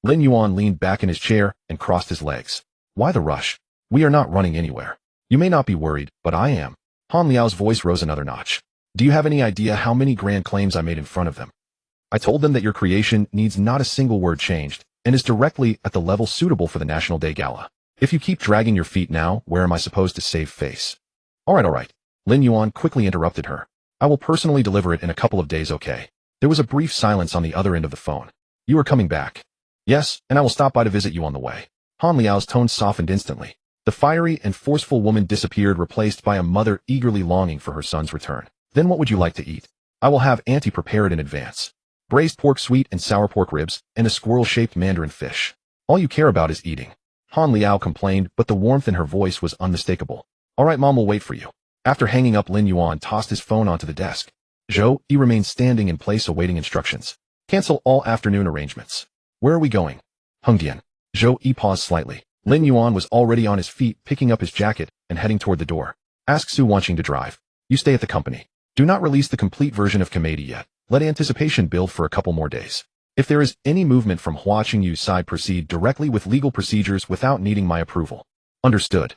Lin Yuan leaned back in his chair and crossed his legs. Why the rush? We are not running anywhere. You may not be worried, but I am. Han Liao's voice rose another notch. Do you have any idea how many grand claims I made in front of them? I told them that your creation needs not a single word changed, and is directly at the level suitable for the National Day Gala. If you keep dragging your feet now, where am I supposed to save face? All right. Lin Yuan quickly interrupted her. I will personally deliver it in a couple of days, okay? There was a brief silence on the other end of the phone. You are coming back. Yes, and I will stop by to visit you on the way. Han Liao's tone softened instantly. The fiery and forceful woman disappeared, replaced by a mother eagerly longing for her son's return. Then what would you like to eat? I will have Auntie prepare it in advance. Braised pork, sweet and sour pork ribs, and a squirrel-shaped mandarin fish. All you care about is eating. Han Liao complained, but the warmth in her voice was unmistakable. All right, Mom will wait for you. After hanging up, Lin Yuan tossed his phone onto the desk. Zhou Yi remained standing in place awaiting instructions. Cancel all afternoon arrangements. Where are we going? Hengdian. Zhou Yi paused slightly. Lin Yuan was already on his feet, picking up his jacket and heading toward the door. Ask Su Wanqing to drive. You stay at the company. Do not release the complete version of Comedy yet. Let anticipation build for a couple more days. If there is any movement from Hua Qingyu's side, proceed directly with legal procedures without needing my approval. Understood.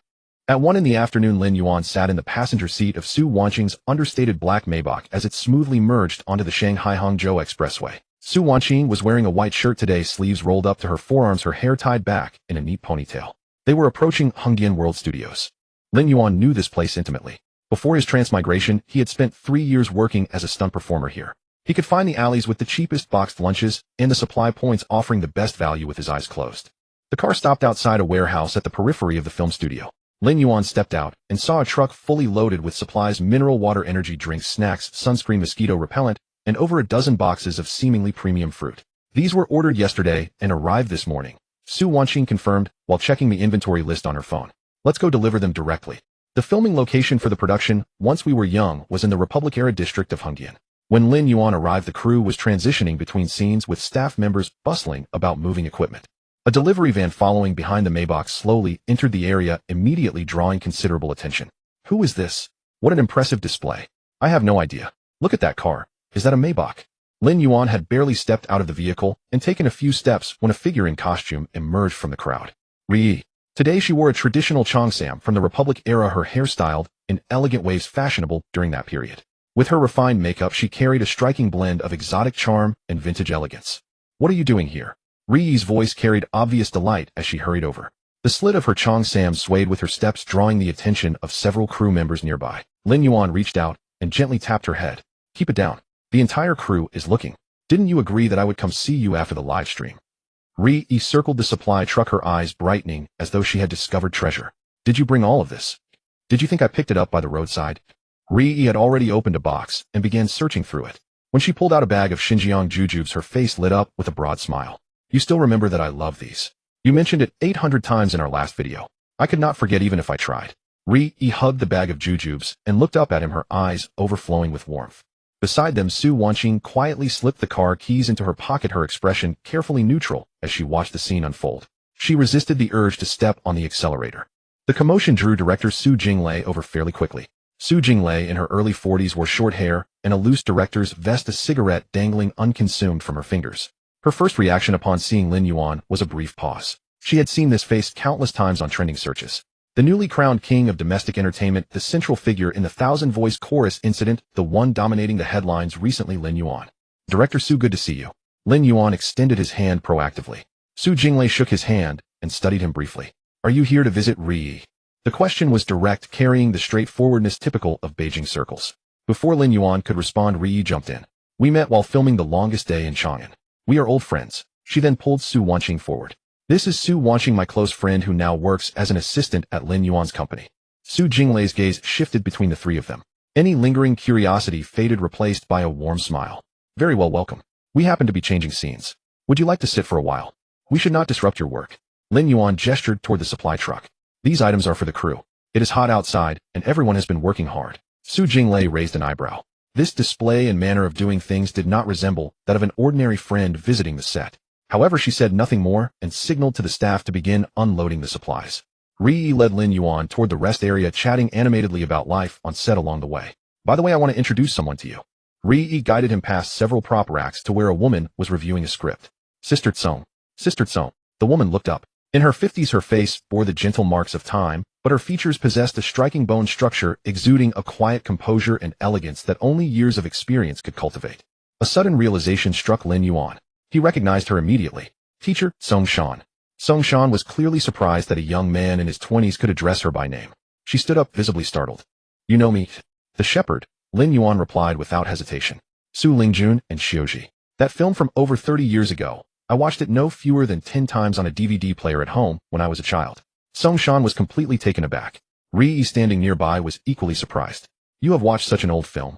At 1 in the afternoon, Lin Yuan sat in the passenger seat of Su Wanqing's understated black Maybach as it smoothly merged onto the Shanghai-Hangzhou Expressway. Su Wanqing was wearing a white shirt today, sleeves rolled up to her forearms, her hair tied back in a neat ponytail. They were approaching Hengdian World Studios. Lin Yuan knew this place intimately. Before his transmigration, he had spent 3 years working as a stunt performer here. He could find the alleys with the cheapest boxed lunches and the supply points offering the best value with his eyes closed. The car stopped outside a warehouse at the periphery of the film studio. Lin Yuan stepped out and saw a truck fully loaded with supplies: mineral water, energy drinks, snacks, sunscreen, mosquito repellent, and over a dozen boxes of seemingly premium fruit. These were ordered yesterday and arrived this morning. Su Wanqing confirmed while checking the inventory list on her phone. Let's go deliver them directly. The filming location for the production, Once We Were Young, was in the Republic-era district of Hengdian. When Lin Yuan arrived, the crew was transitioning between scenes with staff members bustling about moving equipment. A delivery van following behind the Maybach slowly entered the area, immediately drawing considerable attention. Who is this? What an impressive display. I have no idea. Look at that car. Is that a Maybach? Lin Yuan had barely stepped out of the vehicle and taken a few steps when a figure in costume emerged from the crowd. Ri. Today she wore a traditional cheongsam from the Republic era, her hair styled in elegant waves fashionable during that period. With her refined makeup, she carried a striking blend of exotic charm and vintage elegance. What are you doing here? Ri's voice carried obvious delight as she hurried over. The slit of her cheongsam swayed with her steps, drawing the attention of several crew members nearby. Lin Yuan reached out and gently tapped her head. Keep it down. The entire crew is looking. Didn't you agree that I would come see you after the live stream? Ri circled the supply truck, her eyes brightening as though she had discovered treasure. Did you bring all of this? Did you think I picked it up by the roadside? Ri had already opened a box and began searching through it. When she pulled out a bag of Xinjiang jujubes, her face lit up with a broad smile. You still remember that I love these. You mentioned it 800 times in our last video. I could not forget even if I tried. Ri hugged the bag of jujubes and looked up at him, her eyes overflowing with warmth. Beside them, Su Wanqing quietly slipped the car keys into her pocket, her expression carefully neutral as she watched the scene unfold. She resisted the urge to step on the accelerator. The commotion drew director Su Jinglei over fairly quickly. Su Jinglei, in her early 40s, wore short hair and a loose director's vest, a cigarette dangling unconsumed from her fingers. Her first reaction upon seeing Lin Yuan was a brief pause. She had seen this face countless times on trending searches. The newly crowned king of domestic entertainment, the central figure in the thousand-voice chorus incident, the one dominating the headlines recently, Lin Yuan. Director Su, good to see you. Lin Yuan extended his hand proactively. Su Jinglei shook his hand and studied him briefly. Are you here to visit Ri? The question was direct, carrying the straightforwardness typical of Beijing circles. Before Lin Yuan could respond, Ri jumped in. We met while filming The Longest Day in Chang'an. We are old friends. She then pulled Su Wanqing forward. This is Su Wanqing, my close friend who now works as an assistant at Lin Yuan's company. Su Jinglei's gaze shifted between the three of them. Any lingering curiosity faded, replaced by a warm smile. Very well, welcome. We happen to be changing scenes. Would you like to sit for a while? We should not disrupt your work. Lin Yuan gestured toward the supply truck. These items are for the crew. It is hot outside, and everyone has been working hard. Su Jinglei raised an eyebrow. This display and manner of doing things did not resemble that of an ordinary friend visiting the set. However, she said nothing more and signaled to the staff to begin unloading the supplies. Ri led Lin Yuan toward the rest area, chatting animatedly about life on set along the way. By the way, I want to introduce someone to you. Ri guided him past several prop racks to where a woman was reviewing a script. Sister Tsong. Sister Tsong. The woman looked up. In her 50s, her face bore the gentle marks of time, but her features possessed a striking bone structure, exuding a quiet composure and elegance that only years of experience could cultivate. A sudden realization struck Lin Yuan. He recognized her immediately. Teacher, Song Shan. Song Shan was clearly surprised that a young man in his 20s could address her by name. She stood up, visibly startled. You know me? The Shepherd, Lin Yuan replied without hesitation. Su Lingjun and Xiuji. That film from over 30 years ago. I watched it no fewer than 10 times on a DVD player at home when I was a child. Song Shan was completely taken aback. Ri, standing nearby, was equally surprised. You have watched such an old film?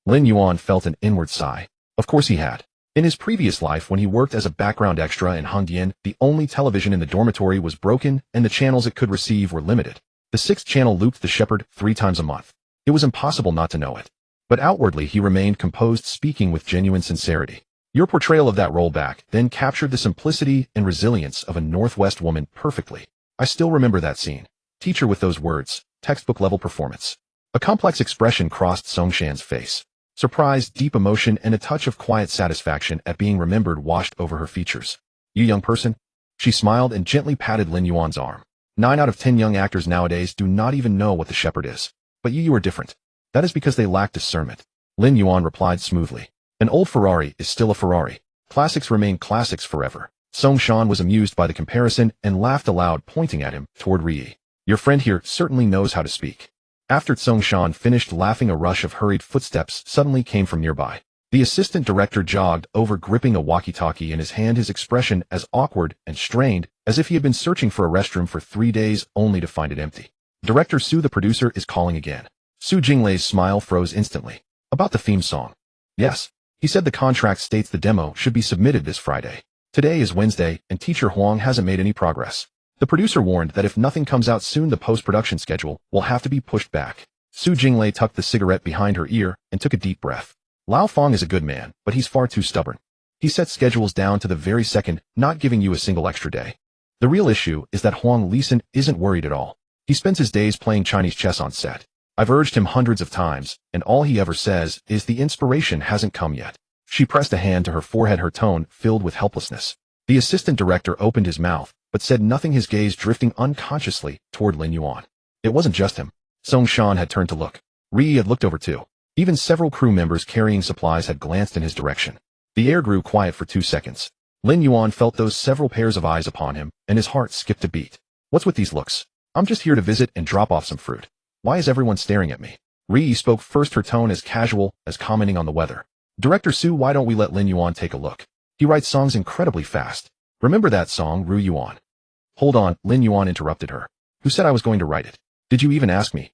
Lin Yuan felt an inward sigh. Of course he had. In his previous life, when he worked as a background extra in Hongdian, the only television in the dormitory was broken and the channels it could receive were limited. The 6th channel looped The Shepherd 3 times a month. It was impossible not to know it. But outwardly he remained composed, speaking with genuine sincerity. Your portrayal of that rollback then captured the simplicity and resilience of a Northwest woman perfectly. I still remember that scene. Teacher, with those words, textbook-level performance. A complex expression crossed Song Shan's face. Surprise, deep emotion, and a touch of quiet satisfaction at being remembered washed over her features. You young person? She smiled and gently patted Lin Yuan's arm. 9 out of 10 young actors nowadays do not even know what The Shepherd is. But you are different. That is because they lack discernment. Lin Yuan replied smoothly. An old Ferrari is still a Ferrari. Classics remain classics forever. Song Shan was amused by the comparison and laughed aloud, pointing at him toward Ri. Your friend here certainly knows how to speak. After Song Shan finished laughing, a rush of hurried footsteps suddenly came from nearby. The assistant director jogged over, gripping a walkie-talkie in his hand, his expression as awkward and strained as if he had been searching for a restroom for 3 days only to find it empty. Director Su, the producer, is calling again. Su Jinglei's smile froze instantly. About the theme song. Yes. He said the contract states the demo should be submitted this Friday. Today is Wednesday, and Teacher Huang hasn't made any progress. The producer warned that if nothing comes out soon, the post-production schedule will have to be pushed back. Su Jinglei tucked the cigarette behind her ear and took a deep breath. Lao Fong is a good man, but he's far too stubborn. He sets schedules down to the very second, not giving you a single extra day. The real issue is that Huang Lisan isn't worried at all. He spends his days playing Chinese chess on set. I've urged him hundreds of times, and all he ever says is the inspiration hasn't come yet. She pressed a hand to her forehead, her tone filled with helplessness. The assistant director opened his mouth, but said nothing, his gaze drifting unconsciously toward Lin Yuan. It wasn't just him. Song Shan had turned to look. Ri had looked over too. Even several crew members carrying supplies had glanced in his direction. The air grew quiet for 2 seconds. Lin Yuan felt those several pairs of eyes upon him, and his heart skipped a beat. What's with these looks? I'm just here to visit and drop off some fruit. Why is everyone staring at me? Ri spoke first, her tone as casual as commenting on the weather. Director Su, why don't we let Lin Yuan take a look? He writes songs incredibly fast. Remember that song, Ru Yuan? Hold on, Lin Yuan interrupted her. Who said I was going to write it? Did you even ask me?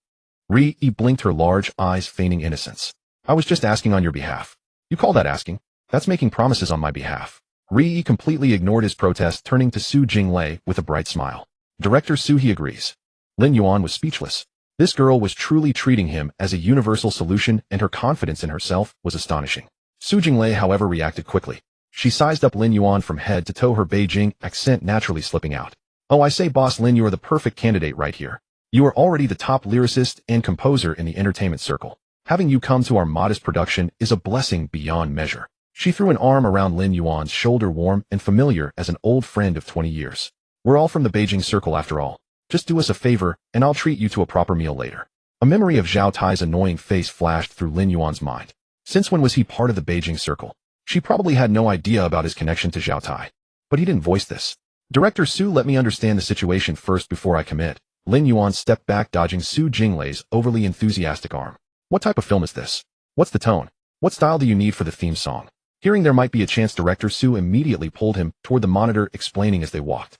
Ri blinked, her large eyes feigning innocence. I was just asking on your behalf. You call that asking? That's making promises on my behalf. Ri completely ignored his protest, turning to Su Jinglei with a bright smile. Director Su, he agrees. Lin Yuan was speechless. This girl was truly treating him as a universal solution, and her confidence in herself was astonishing. Su Jinglei, however, reacted quickly. She sized up Lin Yuan from head to toe, her Beijing accent naturally slipping out. Oh, I say, boss Lin, you are the perfect candidate right here. You are already the top lyricist and composer in the entertainment circle. Having you come to our modest production is a blessing beyond measure. She threw an arm around Lin Yuan's shoulder, warm and familiar as an old friend of 20 years. We're all from the Beijing circle after all. Just do us a favor, and I'll treat you to a proper meal later. A memory of Zhao Tai's annoying face flashed through Lin Yuan's mind. Since when was he part of the Beijing circle? She probably had no idea about his connection to Zhao Tai. But he didn't voice this. Director Su, let me understand the situation first before I commit. Lin Yuan stepped back, dodging Su Jinglei's overly enthusiastic arm. What type of film is this? What's the tone? What style do you need for the theme song? Hearing there might be a chance, Director Su immediately pulled him toward the monitor, explaining as they walked.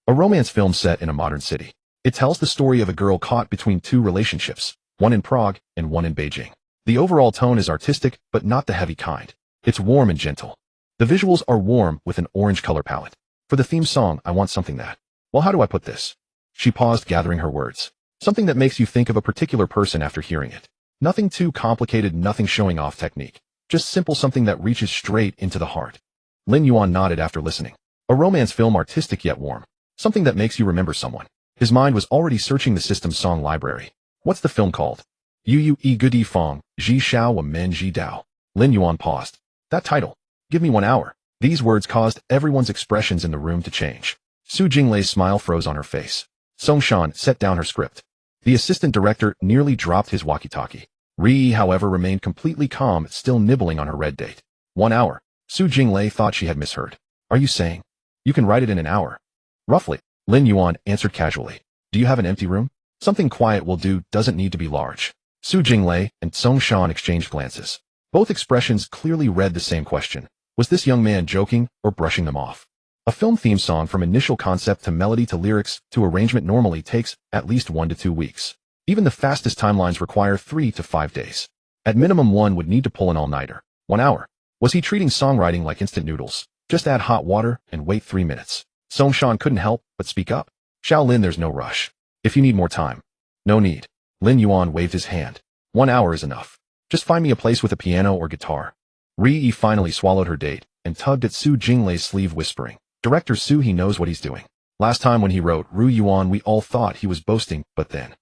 A romance film set in a modern city. It tells the story of a girl caught between two relationships, one in Prague and one in Beijing. The overall tone is artistic, but not the heavy kind. It's warm and gentle. The visuals are warm with an orange color palette. For the theme song, I want something that... Well, how do I put this? She paused, gathering her words. Something that makes you think of a particular person after hearing it. Nothing too complicated, nothing showing off technique. Just simple, something that reaches straight into the heart. Lin Yuan nodded after listening. A romance film, artistic yet warm. Something that makes you remember someone. His mind was already searching the system's song library. What's the film called? Yu Yu Yi Gudi Fong, Ji Shao Wa Men Ji Dao. Lin Yuan paused. That title. Give me 1 hour. These words caused everyone's expressions in the room to change. Su Jinglei's smile froze on her face. Song Shan set down her script. The assistant director nearly dropped his walkie-talkie. Ri, however, remained completely calm, still nibbling on her red date. 1 hour. Su Jinglei thought she had misheard. Are you saying? You can write it in an hour? Roughly. Lin Yuan answered casually. Do you have an empty room? Something quiet will do, doesn't need to be large. Su Jinglei and Song Shan exchanged glances. Both expressions clearly read the same question. Was this young man joking or brushing them off? A film theme song, from initial concept to melody to lyrics to arrangement, normally takes at least 1 to 2 weeks. Even the fastest timelines require 3 to 5 days. At minimum, one would need to pull an all-nighter. 1 hour. Was he treating songwriting like instant noodles? Just add hot water and wait 3 minutes. Song Shan couldn't help but speak up. Shaolin, there's no rush. If you need more time. No need. Lin Yuan waved his hand. 1 hour is enough. Just find me a place with a piano or guitar. Ri finally swallowed her date and tugged at Su Jinglei's sleeve, whispering, Director Su, he knows what he's doing. Last time when he wrote Ru Yuan, we all thought he was boasting, but then.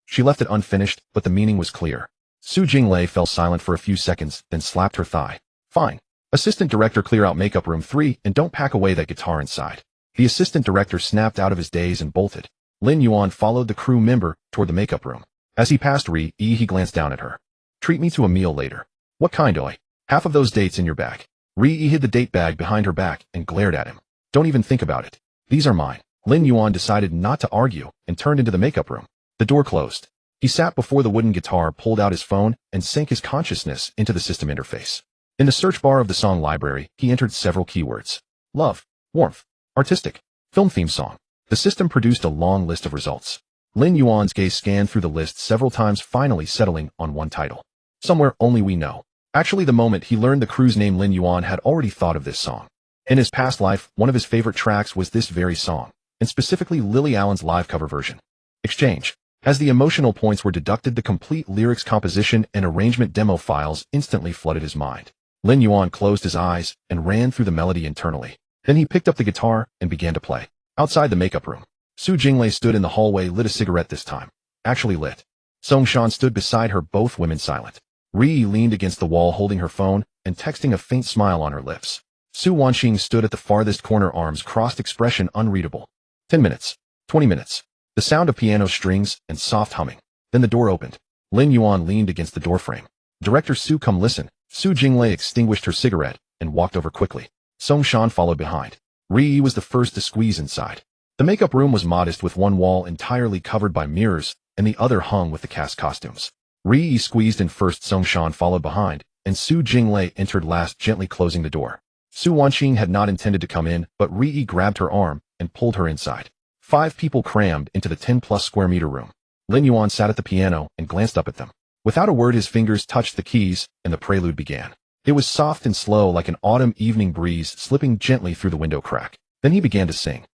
She left it unfinished, but the meaning was clear. Su Jinglei fell silent for a few seconds, then slapped her thigh. Fine. Assistant director, clear out makeup room 3 and don't pack away that guitar inside. The assistant director snapped out of his daze and bolted. Lin Yuan followed the crew member toward the makeup room. As he passed Ri, he glanced down at her. Treat me to a meal later. What kind, oi? Half of those dates in your bag. Ri hid the date bag behind her back and glared at him. Don't even think about it. These are mine. Lin Yuan decided not to argue and turned into the makeup room. The door closed. He sat before the wooden guitar, pulled out his phone, and sank his consciousness into the system interface. In the search bar of the song library, he entered several keywords. Love, warmth, artistic, film theme song. The system produced a long list of results. Lin Yuan's gaze scanned through the list several times, finally settling on one title. Somewhere Only We Know. Actually, the moment he learned the crew's name, Lin Yuan had already thought of this song. In his past life, one of his favorite tracks was this very song, and specifically Lily Allen's live cover version. Exchange. As the emotional points were deducted, the complete lyrics, composition, and arrangement demo files instantly flooded his mind. Lin Yuan closed his eyes and ran through the melody internally. Then he picked up the guitar and began to play. Outside the makeup room, Su Jinglei stood in the hallway, lit a cigarette this time. Actually lit. Song Shan stood beside her, both women silent. Ri leaned against the wall, holding her phone and texting, a faint smile on her lips. Su Wanxing stood at the farthest corner, arms crossed, expression unreadable. 10 minutes. 20 minutes. The sound of piano strings and soft humming. Then the door opened. Lin Yuan leaned against the doorframe. Director Su, come listen. Su Jinglei extinguished her cigarette and walked over quickly. Song Shan followed behind. Ri was the first to squeeze inside. The makeup room was modest, with one wall entirely covered by mirrors and the other hung with the cast costumes. Ri squeezed in first, Song Shan followed behind, and Su Jinglei entered last, gently closing the door. Su Wanxing had not intended to come in, but Ri grabbed her arm and pulled her inside. 5 people crammed into the 10-plus square meter room. Lin Yuan sat at the piano and glanced up at them. Without a word, his fingers touched the keys, and the prelude began. It was soft and slow, like an autumn evening breeze slipping gently through the window crack. Then he began to sing.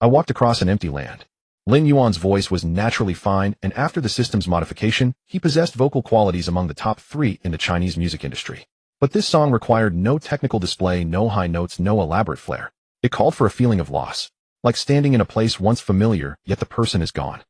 I walked across an empty land. Lin Yuan's voice was naturally fine, and after the system's modification, he possessed vocal qualities among the top 3 in the Chinese music industry. But this song required no technical display, no high notes, no elaborate flair. It called for a feeling of loss. Like standing in a place once familiar, yet the person is gone.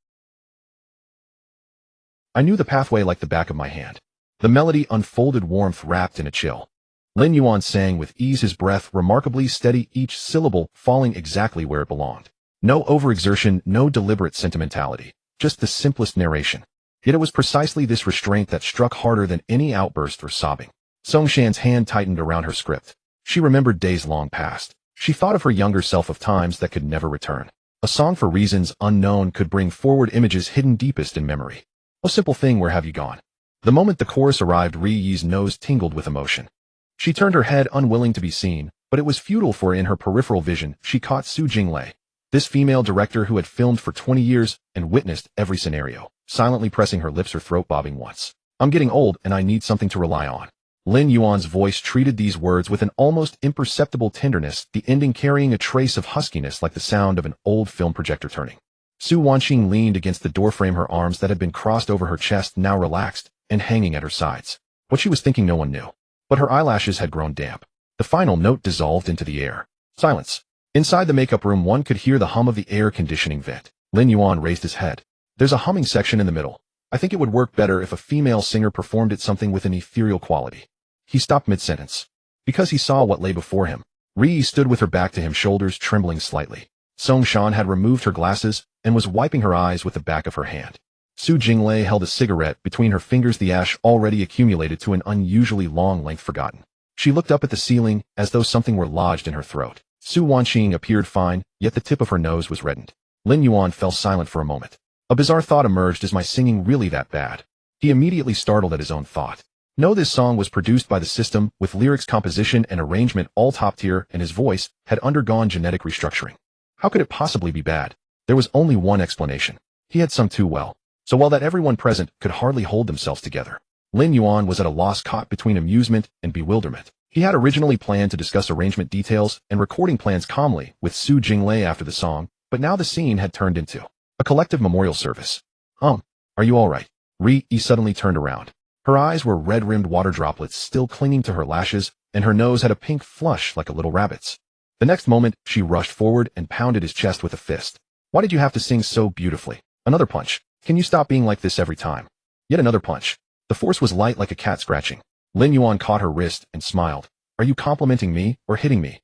I knew the pathway like the back of my hand. The melody unfolded, warmth wrapped in a chill. Lin Yuan sang with ease, his breath remarkably steady, each syllable falling exactly where it belonged. No overexertion, no deliberate sentimentality, just the simplest narration. Yet it was precisely this restraint that struck harder than any outburst or sobbing. Song Shan's hand tightened around her script. She remembered days long past. She thought of her younger self, of times that could never return. A song for reasons unknown could bring forward images hidden deepest in memory. Oh, simple thing, where have you gone? The moment the chorus arrived, Ri Yi's nose tingled with emotion. She turned her head, unwilling to be seen, but it was futile, for in her peripheral vision she caught Su Jinglei, this female director who had filmed for 20 years and witnessed every scenario, silently pressing her lips, her throat bobbing once. I'm getting old and I need something to rely on. Lin Yuan's voice treated these words with an almost imperceptible tenderness, the ending carrying a trace of huskiness like the sound of an old film projector turning. Su Wanqing leaned against the doorframe, her arms that had been crossed over her chest now relaxed and hanging at her sides. What she was thinking no one knew. But her eyelashes had grown damp. The final note dissolved into the air. Silence. Inside the makeup room, one could hear the hum of the air conditioning vent. Lin Yuan raised his head. There's a humming section in the middle. I think it would work better if a female singer performed it, something with an ethereal quality. He stopped mid-sentence. Because he saw what lay before him. Ri Yi stood with her back to him, shoulders trembling slightly. Song Shan had removed her glasses and was wiping her eyes with the back of her hand. Su Jinglei held a cigarette between her fingers, the ash already accumulated to an unusually long length forgotten. She looked up at the ceiling as though something were lodged in her throat. Su Wanqing appeared fine, yet the tip of her nose was reddened. Lin Yuan fell silent for a moment. A bizarre thought emerged. Is my singing really that bad? He immediately startled at his own thought. No, this song was produced by the system, with lyrics, composition, and arrangement all top tier, and his voice had undergone genetic restructuring. How could it possibly be bad? There was only one explanation. He had sung too well. So well that everyone present could hardly hold themselves together. Lin Yuan was at a loss, caught between amusement and bewilderment. He had originally planned to discuss arrangement details and recording plans calmly with Su Jinglei after the song, but now the scene had turned into a collective memorial service. Are you all right? Ri Yi suddenly turned around. Her eyes were red-rimmed, water droplets still clinging to her lashes, and her nose had a pink flush like a little rabbit's. The next moment, she rushed forward and pounded his chest with a fist. Why did you have to sing so beautifully? Another punch. Can you stop being like this every time? Yet another punch. The force was light like a cat scratching. Lin Yuan caught her wrist and smiled. Are you complimenting me or hitting me?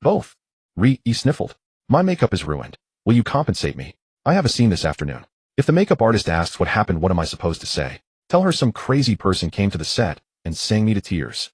Both. Ri Yi sniffled. My makeup is ruined. Will you compensate me? I have a scene this afternoon. If the makeup artist asks what happened, what am I supposed to say? Tell her some crazy person came to the set and sang me to tears.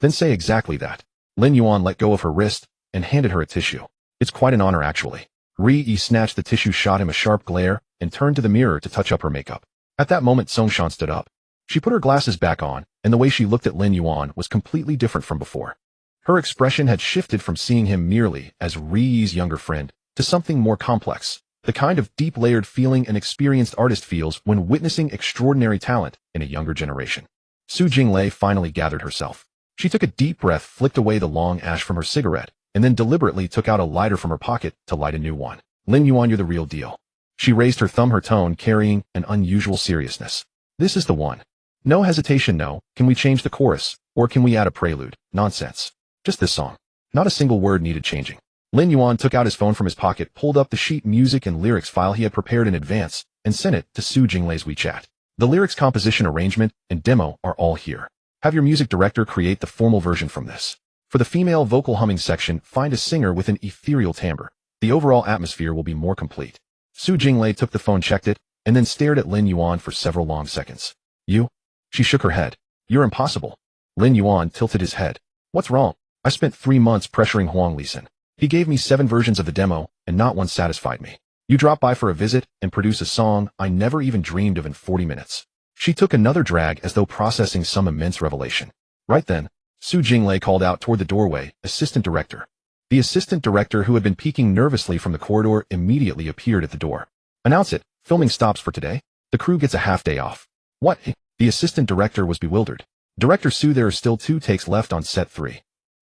Then say exactly that. Lin Yuan let go of her wrist and handed her a tissue. It's quite an honor, actually. Ri Yi snatched the tissue, shot him a sharp glare, and turned to the mirror to touch up her makeup. At that moment, Song Shan stood up. She put her glasses back on, and the way she looked at Lin Yuan was completely different from before. Her expression had shifted from seeing him merely as Ri Yi's younger friend to something more complex, the kind of deep layered feeling an experienced artist feels when witnessing extraordinary talent in a younger generation. Su Jinglei finally gathered herself. She took a deep breath, flicked away the long ash from her cigarette, and then deliberately took out a lighter from her pocket to light a new one. Lin Yuan, you're the real deal. She raised her thumb, her tone carrying an unusual seriousness. This is the one. No hesitation, no. Can we change the chorus? Or can we add a prelude? Nonsense. Just this song. Not a single word needed changing. Lin Yuan took out his phone from his pocket, pulled up the sheet music and lyrics file he had prepared in advance, and sent it to Su Jinglei's WeChat. The lyrics, composition, arrangement, and demo are all here. Have your music director create the formal version from this. For the female vocal humming section, find a singer with an ethereal timbre. The overall atmosphere will be more complete. Su Jinglei took the phone, checked it, and then stared at Lin Yuan for several long seconds. You? She shook her head. You're impossible. Lin Yuan tilted his head. What's wrong? I spent 3 months pressuring Huang Lisan. He gave me 7 versions of the demo, and not one satisfied me. You drop by for a visit and produce a song I never even dreamed of in 40 minutes. She took another drag as though processing some immense revelation. Right then, Su Jinglei called out toward the doorway, assistant director. The assistant director, who had been peeking nervously from the corridor, immediately appeared at the door. Announce it. Filming stops for today. The crew gets a half day off. What? The assistant director was bewildered. Director Su, there are still 2 takes left on set 3.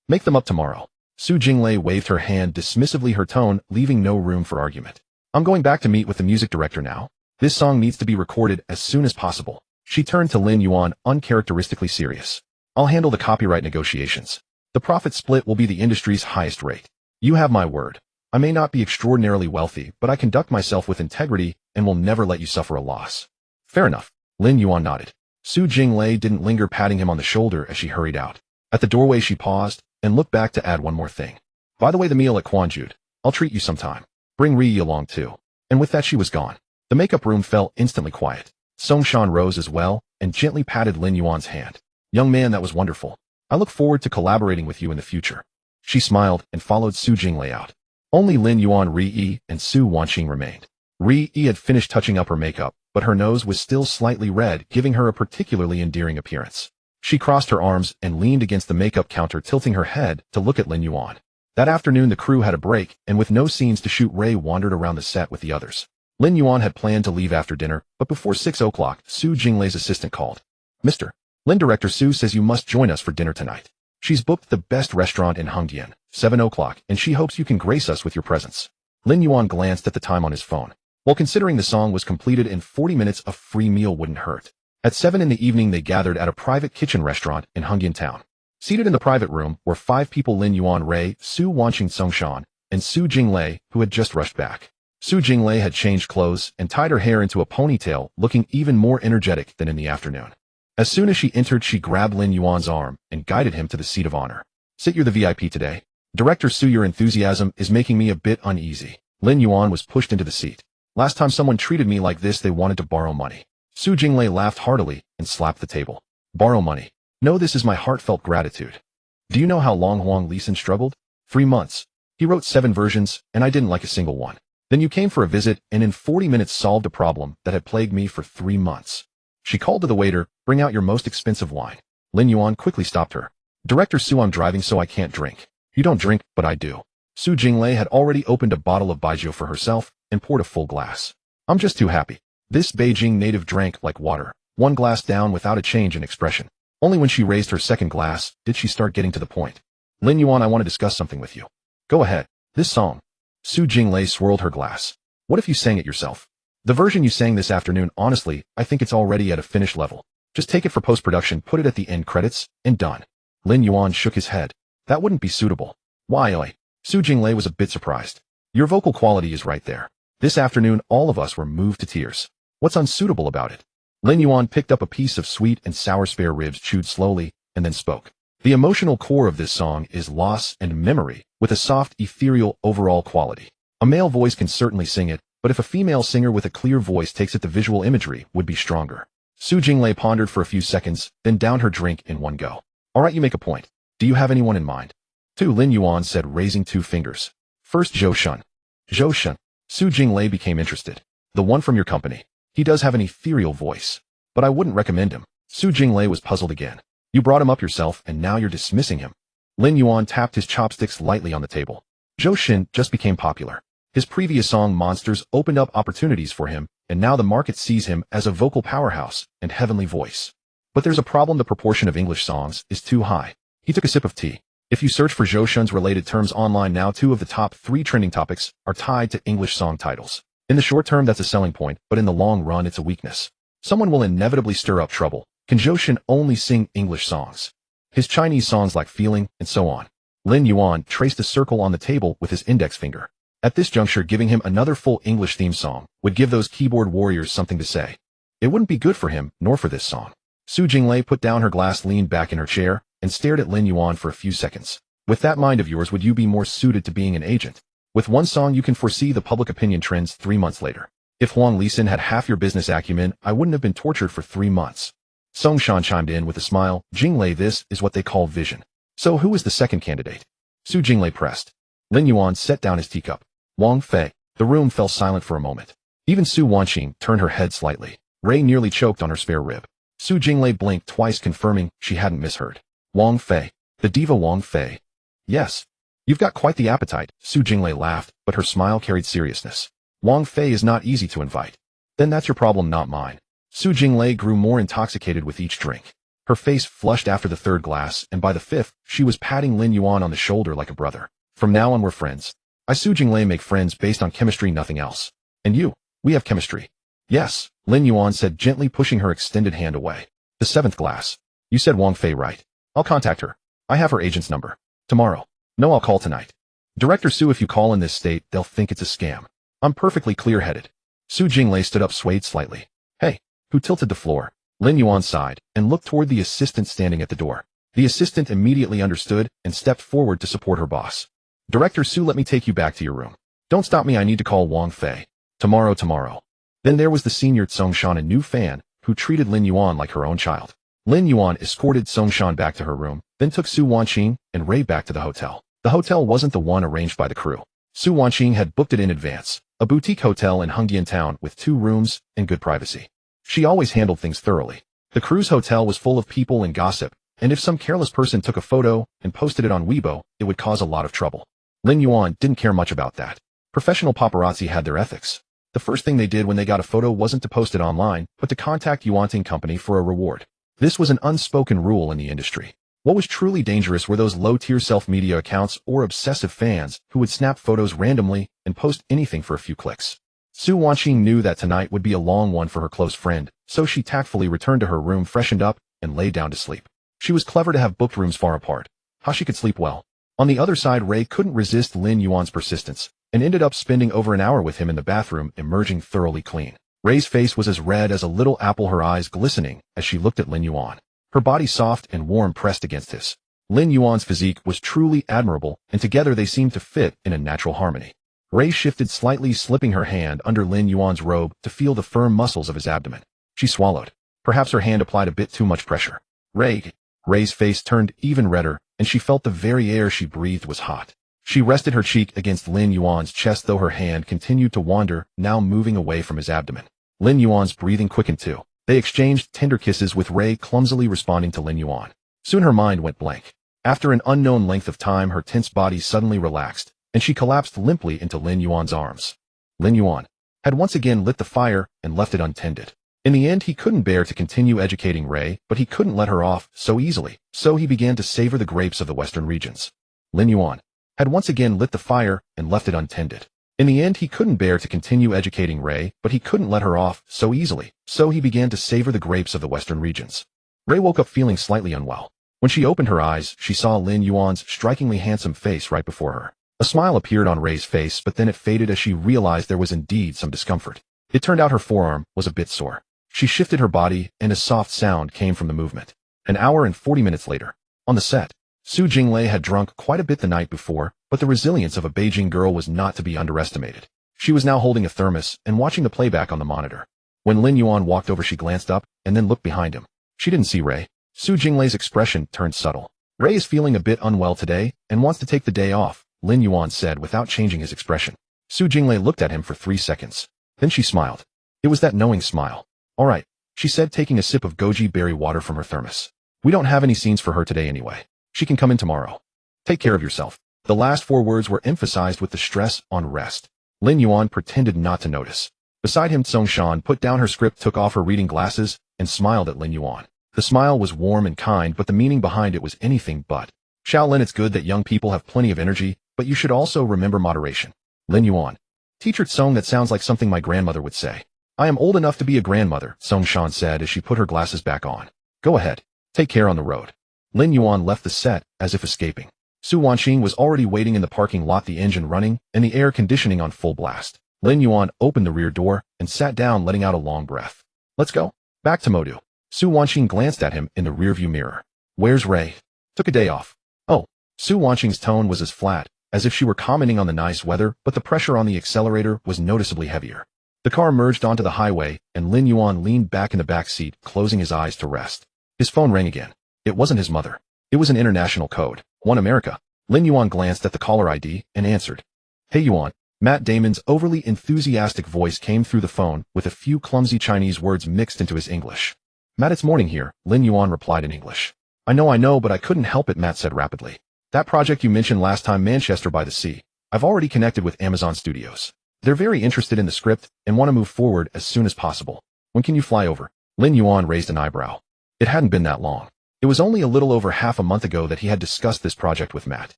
Make them up tomorrow. Su Jinglei waved her hand dismissively, her tone leaving no room for argument. I'm going back to meet with the music director now. This song needs to be recorded as soon as possible. She turned to Lin Yuan, uncharacteristically serious. I'll handle the copyright negotiations. The profit split will be the industry's highest rate. You have my word. I may not be extraordinarily wealthy, but I conduct myself with integrity and will never let you suffer a loss. Fair enough. Lin Yuan nodded. Su Jinglei didn't linger, patting him on the shoulder as she hurried out. At the doorway she paused and looked back to add one more thing. By the way, the meal at Quanjude. I'll treat you sometime. Bring Ri along too. And with that she was gone. The makeup room fell instantly quiet. Songshan rose as well and gently patted Lin Yuan's hand. Young man, that was wonderful. I look forward to collaborating with you in the future. She smiled and followed Su Jinglei out. Only Lin Yuan, Ri and Su Wanqing remained. Ri had finished touching up her makeup, but her nose was still slightly red, giving her a particularly endearing appearance. She crossed her arms and leaned against the makeup counter, tilting her head to look at Lin Yuan. That afternoon the crew had a break, and with no scenes to shoot, Ray wandered around the set with the others. Lin Yuan had planned to leave after dinner, but before 6 o'clock, Su Jinglei's assistant called. Mr. Lin, Director Su says you must join us for dinner tonight. She's booked the best restaurant in Hongdian, 7 o'clock, and she hopes you can grace us with your presence. Lin Yuan glanced at the time on his phone. While considering the song was completed in 40 minutes, a free meal wouldn't hurt. At 7 in the evening they gathered at a private kitchen restaurant in Hongdian town. Seated in the private room were 5 people: Lin Yuan, Ray, Su Wanqing, Songshan, and Su Jinglei, who had just rushed back. Su Jinglei had changed clothes and tied her hair into a ponytail, looking even more energetic than in the afternoon. As soon as she entered, she grabbed Lin Yuan's arm and guided him to the seat of honor. Sit, you're the VIP today. Director Su, your enthusiasm is making me a bit uneasy. Lin Yuan was pushed into the seat. Last time someone treated me like this, they wanted to borrow money. Su Jinglei laughed heartily and slapped the table. Borrow money? No, this is my heartfelt gratitude. Do you know how long Huang Lisan struggled? 3 months. He wrote 7 versions, and I didn't like a single one. Then you came for a visit, and in 40 minutes solved a problem that had plagued me for 3 months. She called to the waiter, bring out your most expensive wine. Lin Yuan quickly stopped her. Director Su, I'm driving so I can't drink. You don't drink, but I do. Su Jinglei had already opened a bottle of baijiu for herself and poured a full glass. I'm just too happy. This Beijing native drank like water, 1 glass down without a change in expression. Only when she raised her second glass did she start getting to the point. Lin Yuan, I want to discuss something with you. Go ahead. This song. Su Jinglei swirled her glass. What if you sang it yourself? The version you sang this afternoon, honestly, I think it's already at a finished level. Just take it for post-production, put it at the end credits, and done. Lin Yuan shook his head. That wouldn't be suitable. Why, oi? Su Jinglei was a bit surprised. Your vocal quality is right there. This afternoon, all of us were moved to tears. What's unsuitable about it? Lin Yuan picked up a piece of sweet and sour spare ribs, chewed slowly, and then spoke. The emotional core of this song is loss and memory, with a soft, ethereal overall quality. A male voice can certainly sing it, but if a female singer with a clear voice takes it, the visual imagery would be stronger. Su Jinglei pondered for a few seconds, then downed her drink in one go. All right, you make a point. Do you have anyone in mind? 2, Lin Yuan said, raising 2 fingers. First, Zhou Shun. Zhou Shun. Su Jinglei became interested. The one from your company. He does have an ethereal voice. But I wouldn't recommend him. Su Jinglei was puzzled again. You brought him up yourself, and now you're dismissing him. Lin Yuan tapped his chopsticks lightly on the table. Zhou Shun just became popular. His previous song, Monsters, opened up opportunities for him, and now the market sees him as a vocal powerhouse and heavenly voice. But there's a problem: the proportion of English songs is too high. He took a sip of tea. If you search for Zhou Shun's related terms online now, 2 of the top 3 trending topics are tied to English song titles. In the short term, that's a selling point, but in the long run, it's a weakness. Someone will inevitably stir up trouble. Can Zhou Shun only sing English songs? His Chinese songs like Feeling, and so on. Lin Yuan traced a circle on the table with his index finger. At this juncture, giving him another full English theme song would give those keyboard warriors something to say. It wouldn't be good for him, nor for this song. Su Jinglei put down her glass, leaned back in her chair, and stared at Lin Yuan for a few seconds. With that mind of yours, would you be more suited to being an agent? With one song, you can foresee the public opinion trends 3 months later. If Huang Lisan had half your business acumen, I wouldn't have been tortured for 3 months. Songshan chimed in with a smile. Jinglei, this is what they call vision. So who is the second candidate? Su Jinglei pressed. Lin Yuan set down his teacup. Wang Fei. The room fell silent for a moment. Even Su Wanqing turned her head slightly. Ray nearly choked on her spare rib. Su Jinglei blinked twice, confirming she hadn't misheard. Wang Fei. The diva Wang Fei. Yes. You've got quite the appetite. Su Jinglei laughed, but her smile carried seriousness. Wang Fei is not easy to invite. Then that's your problem, not mine. Su Jinglei grew more intoxicated with each drink. Her face flushed after the 3rd glass, and by the 5th, she was patting Lin Yuan on the shoulder like a brother. From now on, we're friends. I, Su Jinglei, make friends based on chemistry, nothing else. And you? We have chemistry. Yes, Lin Yuan said, gently pushing her extended hand away. The 7th glass. You said Wang Fei, right? I'll contact her. I have her agent's number. Tomorrow. No, I'll call tonight. Director Su, if you call in this state, they'll think it's a scam. I'm perfectly clear-headed. Su Jinglei stood up, swayed slightly. Hey, who tilted the floor. Lin Yuan sighed and looked toward the assistant standing at the door. The assistant immediately understood and stepped forward to support her boss. Director Su, let me take you back to your room. Don't stop me, I need to call Wang Fei. Tomorrow. Then there was the senior Tsongshan, a new fan, who treated Lin Yuan like her own child. Lin Yuan escorted Tsongshan back to her room, then took Su Wanqing and Ray back to the hotel. The hotel wasn't the one arranged by the crew. Su Wanqing had booked it in advance, a boutique hotel in Hengdian town with 2 rooms and good privacy. She always handled things thoroughly. The crew's hotel was full of people and gossip, and if some careless person took a photo and posted it on Weibo, it would cause a lot of trouble. Lin Yuan didn't care much about that. Professional paparazzi had their ethics. The first thing they did when they got a photo wasn't to post it online, but to contact Yuanting Company for a reward. This was an unspoken rule in the industry. What was truly dangerous were those low-tier self-media accounts or obsessive fans who would snap photos randomly and post anything for a few clicks. Su Wanqing knew that tonight would be a long one for her close friend, so she tactfully returned to her room, freshened up, and lay down to sleep. She was clever to have booked rooms far apart. How she could sleep well. On the other side, Ray couldn't resist Lin Yuan's persistence, and ended up spending over an hour with him in the bathroom, emerging thoroughly clean. Ray's face was as red as a little apple, her eyes glistening as she looked at Lin Yuan. Her body soft and warm pressed against his. Lin Yuan's physique was truly admirable, and together they seemed to fit in a natural harmony. Ray shifted slightly, slipping her hand under Lin Yuan's robe to feel the firm muscles of his abdomen. She swallowed. Perhaps her hand applied a bit too much pressure. Ray's face turned even redder, and she felt the very air she breathed was hot. She rested her cheek against Lin Yuan's chest, though her hand continued to wander, now moving away from his abdomen. Lin Yuan's breathing quickened too. They exchanged tender kisses, with Ray clumsily responding to Lin Yuan. Soon her mind went blank. After an unknown length of time, her tense body suddenly relaxed, and she collapsed limply into Lin Yuan's arms. Lin Yuan had once again lit the fire and left it untended. In the end, he couldn't bear to continue educating Ray, but he couldn't let her off so easily, so he began to savor the grapes of the western regions. Lin Yuan had once again lit the fire and left it untended. In the end, he couldn't bear to continue educating Ray, but he couldn't let her off so easily, so he began to savor the grapes of the western regions. Ray woke up feeling slightly unwell. When she opened her eyes, she saw Lin Yuan's strikingly handsome face right before her. A smile appeared on Ray's face, but then it faded as she realized there was indeed some discomfort. It turned out her forearm was a bit sore. She shifted her body, and a soft sound came from the movement. An hour and 40 minutes later, on the set, Su Jinglei had drunk quite a bit the night before, but the resilience of a Beijing girl was not to be underestimated. She was now holding a thermos and watching the playback on the monitor. When Lin Yuan walked over, she glanced up and then looked behind him. She didn't see Ray. Su Jinglei's expression turned subtle. Ray is feeling a bit unwell today and wants to take the day off, Lin Yuan said without changing his expression. Su Jinglei looked at him for 3 seconds. Then she smiled. It was that knowing smile. All right, she said, taking a sip of goji berry water from her thermos. We don't have any scenes for her today anyway. She can come in tomorrow. Take care of yourself. The last 4 words were emphasized with the stress on rest. Lin Yuan pretended not to notice. Beside him, Tsongshan put down her script, took off her reading glasses, and smiled at Lin Yuan. The smile was warm and kind, but the meaning behind it was anything but. Shaolin, it's good that young people have plenty of energy, but you should also remember moderation. Lin Yuan. Teacher Tsong, that sounds like something my grandmother would say. I am old enough to be a grandmother, Tsongshan said as she put her glasses back on. Go ahead. Take care on the road. Lin Yuan left the set, as if escaping. Su Wanqing was already waiting in the parking lot, the engine running and the air conditioning on full blast. Lin Yuan opened the rear door and sat down, letting out a long breath. Let's go. Back to Modu. Su Wanqing glanced at him in the rearview mirror. Where's Ray? Took a day off. Oh. Su Wanqing's tone was as flat, as if she were commenting on the nice weather, but the pressure on the accelerator was noticeably heavier. The car merged onto the highway, and Lin Yuan leaned back in the back seat, closing his eyes to rest. His phone rang again. It wasn't his mother. It was an international code. One America. Lin Yuan glanced at the caller ID and answered. Hey Yuan. Matt Damon's overly enthusiastic voice came through the phone, with a few clumsy Chinese words mixed into his English. Matt, it's morning here, Lin Yuan replied in English. I know, but I couldn't help it, Matt said rapidly. That project you mentioned last time, Manchester by the Sea. I've already connected with Amazon Studios. They're very interested in the script and want to move forward as soon as possible. When can you fly over? Lin Yuan raised an eyebrow. It hadn't been that long. It was only a little over half a month ago that he had discussed this project with Matt.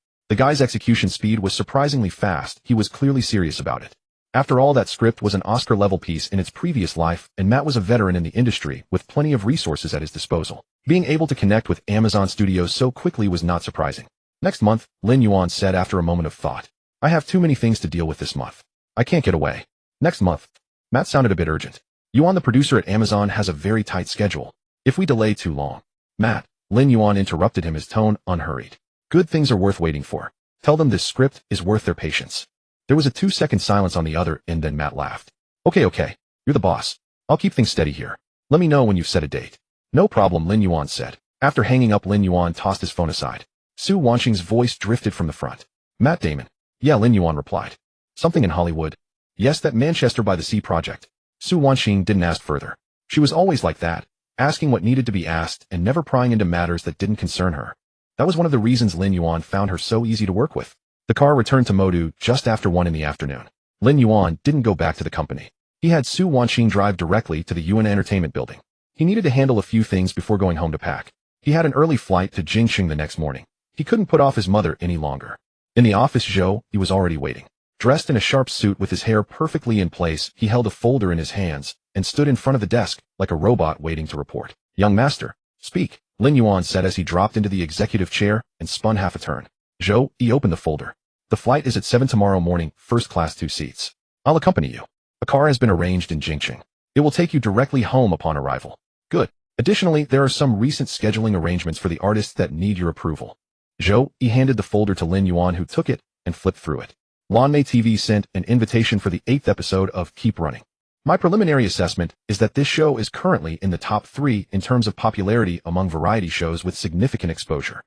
The guy's execution speed was surprisingly fast. He was clearly serious about it. After all, that script was an Oscar-level piece in its previous life, and Matt was a veteran in the industry with plenty of resources at his disposal. Being able to connect with Amazon Studios so quickly was not surprising. Next month, Lin Yuan said after a moment of thought. I have too many things to deal with this month. I can't get away. Next month. Matt sounded a bit urgent. Yuan, the producer at Amazon, has a very tight schedule. If we delay too long. Matt, Lin Yuan interrupted him, his tone unhurried. Good things are worth waiting for. Tell them this script is worth their patience. There was a 2-second silence on the other end, then Matt laughed. Okay. You're the boss. I'll keep things steady here. Let me know when you've set a date. No problem, Lin Yuan said. After hanging up, Lin Yuan tossed his phone aside. Su Wanqing's voice drifted from the front. Matt Damon. Yeah, Lin Yuan replied. Something in Hollywood? Yes, that Manchester by the Sea project. Su Wanqing didn't ask further. She was always like that, asking what needed to be asked and never prying into matters that didn't concern her. That was one of the reasons Lin Yuan found her so easy to work with. The car returned to Modu just after 1 in the afternoon. Lin Yuan didn't go back to the company. He had Su Wanqing drive directly to the UN Entertainment building. He needed to handle a few things before going home to pack. He had an early flight to Jingxing the next morning. He couldn't put off his mother any longer. In the office, he was already waiting. Dressed in a sharp suit with his hair perfectly in place, he held a folder in his hands and stood in front of the desk like a robot waiting to report. Young master, speak, Lin Yuan said as he dropped into the executive chair and spun half a turn. He opened the folder. The flight is at 7 tomorrow morning, first class, 2 seats. I'll accompany you. A car has been arranged in Jingxing. It will take you directly home upon arrival. Good. Additionally, there are some recent scheduling arrangements for the artists that need your approval. He handed the folder to Lin Yuan, who took it and flipped through it. Lanmei TV sent an invitation for the 8th episode of Keep Running. My preliminary assessment is that this show is currently in the top 3 in terms of popularity among variety shows with significant exposure.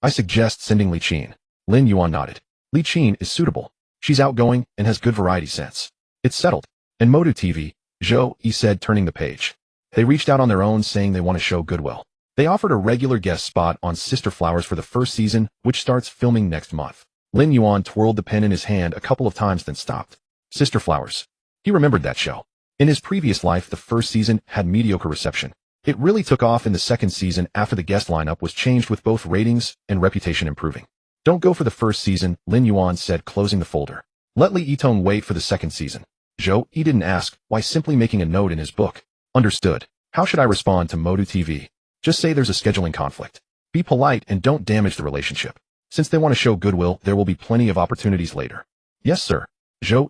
I suggest sending Li Qin. Lin Yuan nodded. Li Qin is suitable. She's outgoing and has good variety sense. It's settled. And Modu TV, he said, turning the page. They reached out on their own, saying they want to show goodwill. They offered a regular guest spot on Sister Flowers for the first season, which starts filming next month. Lin Yuan twirled the pen in his hand a couple of times, then stopped. Sister Flowers. He remembered that show. In his previous life, the first season had mediocre reception. It really took off in the second season after the guest lineup was changed, with both ratings and reputation improving. Don't go for the first season, Lin Yuan said, closing the folder. Let Li Yitong wait for the second season. He didn't ask why, simply making a note in his book. Understood. How should I respond to Modu TV? Just say there's a scheduling conflict. Be polite and don't damage the relationship. Since they want to show goodwill, there will be plenty of opportunities later. Yes, sir.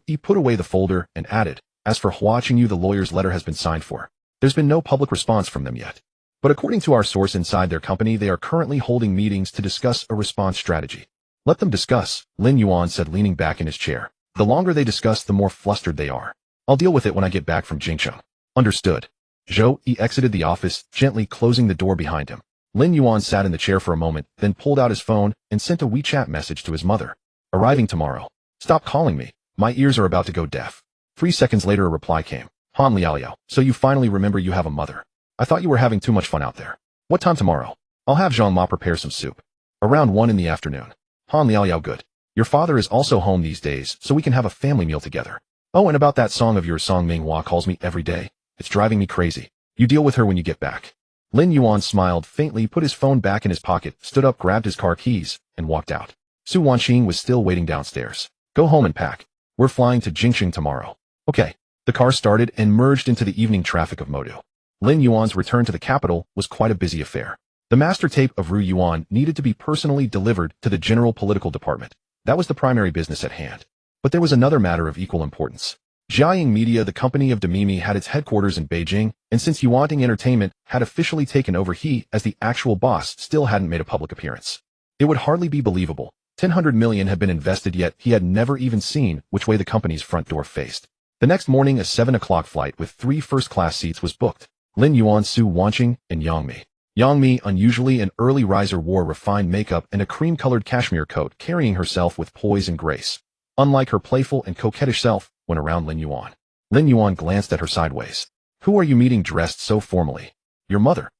He put away the folder and added, as for Hua Qingyu, the lawyer's letter has been signed for. There's been no public response from them yet. But according to our source inside their company, they are currently holding meetings to discuss a response strategy. Let them discuss, Lin Yuan said, leaning back in his chair. The longer they discuss, the more flustered they are. I'll deal with it when I get back from Jingxing. Understood. He exited the office, gently closing the door behind him. Lin Yuan sat in the chair for a moment, then pulled out his phone and sent a WeChat message to his mother. Arriving tomorrow. Stop calling me. My ears are about to go deaf. 3 seconds later, a reply came. Han Liaoliao, so you finally remember you have a mother. I thought you were having too much fun out there. What time tomorrow? I'll have Zhang Ma prepare some soup. Around 1 in the afternoon. Han Liaoliao, good. Your father is also home these days, so we can have a family meal together. Oh, and about that song of yours, Song Minghua calls me every day. It's driving me crazy. You deal with her when you get back. Lin Yuan smiled faintly, put his phone back in his pocket, stood up, grabbed his car keys, and walked out. Su Wanqing was still waiting downstairs. Go home and pack. We're flying to Jingxing tomorrow. Okay. The car started and merged into the evening traffic of Modu. Lin Yuan's return to the capital was quite a busy affair. The master tape of Ru Yuan needed to be personally delivered to the general political department. That was the primary business at hand. But there was another matter of equal importance. Jiaying Media, the company of Demimi, had its headquarters in Beijing, and since Yuanting Entertainment had officially taken over, he, as the actual boss, still hadn't made a public appearance. It would hardly be believable. 100 million had been invested, yet he had never even seen which way the company's front door faced. The next morning, a 7 o'clock flight with 3 first-class seats was booked. Lin Yuan, Su Wanqing, and Yang Mi. Yang Mi, unusually an early riser, wore refined makeup and a cream-colored cashmere coat, carrying herself with poise and grace. Unlike her playful and coquettish self when around Lin Yuan. Lin Yuan glanced at her sideways. Who are you meeting dressed so formally? Your mother.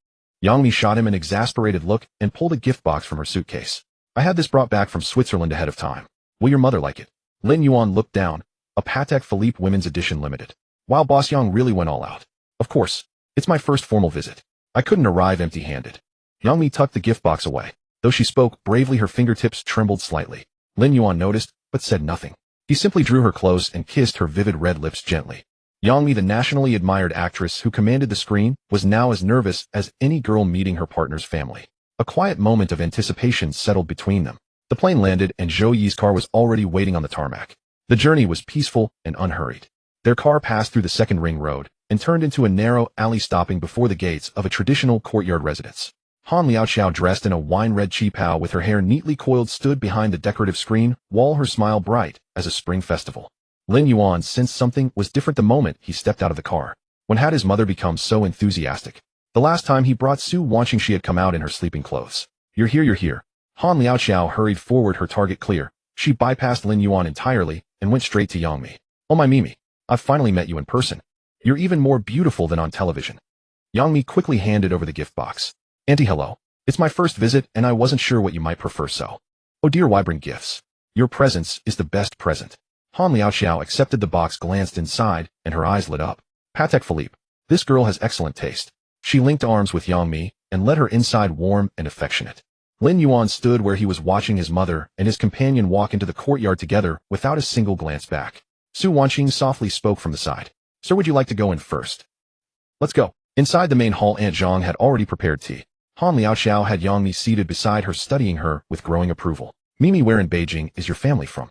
Yang Mi shot him an exasperated look and pulled a gift box from her suitcase. I had this brought back from Switzerland ahead of time. Will your mother like it? Lin Yuan looked down. A Patek Philippe Women's Edition Limited. Wow, Boss Yang really went all out. Of course. It's my first formal visit. I couldn't arrive empty-handed. Yang Mi tucked the gift box away. Though she spoke bravely, her fingertips trembled slightly. Lin Yuan noticed, but said nothing. He simply drew her close and kissed her vivid red lips gently. Yang Mi, the nationally admired actress who commanded the screen, was now as nervous as any girl meeting her partner's family. A quiet moment of anticipation settled between them. The plane landed and Zhou Yi's car was already waiting on the tarmac. The journey was peaceful and unhurried. Their car passed through the second ring road and turned into a narrow alley, stopping before the gates of a traditional courtyard residence. Han Liaoxiao, dressed in a wine-red qipao with her hair neatly coiled, stood behind the decorative screen wall, her smile bright as a spring festival. Lin Yuan sensed something was different the moment he stepped out of the car. When had his mother become so enthusiastic? The last time he brought Su Wanqing, she had come out in her sleeping clothes. You're here, you're here. Han Liaoxiao hurried forward, her target clear. She bypassed Lin Yuan entirely and went straight to Yang Mi. Oh my Mimi, I've finally met you in person. You're even more beautiful than on television. Yang Mi quickly handed over the gift box. Auntie, hello. It's my first visit and I wasn't sure what you might prefer, so. Oh dear, why bring gifts? Your presence is the best present. Han Liaoxiao accepted the box, glanced inside, and her eyes lit up. Patek Philippe. This girl has excellent taste. She linked arms with Yang Mi and led her inside, warm and affectionate. Lin Yuan stood where he was, watching his mother and his companion walk into the courtyard together without a single glance back. Su Wanqing softly spoke from the side. Sir, would you like to go in first? Let's go. Inside the main hall, Aunt Zhang had already prepared tea. Han Liaoxiao had Yang Mi seated beside her, studying her with growing approval. Mimi, where in Beijing is your family from?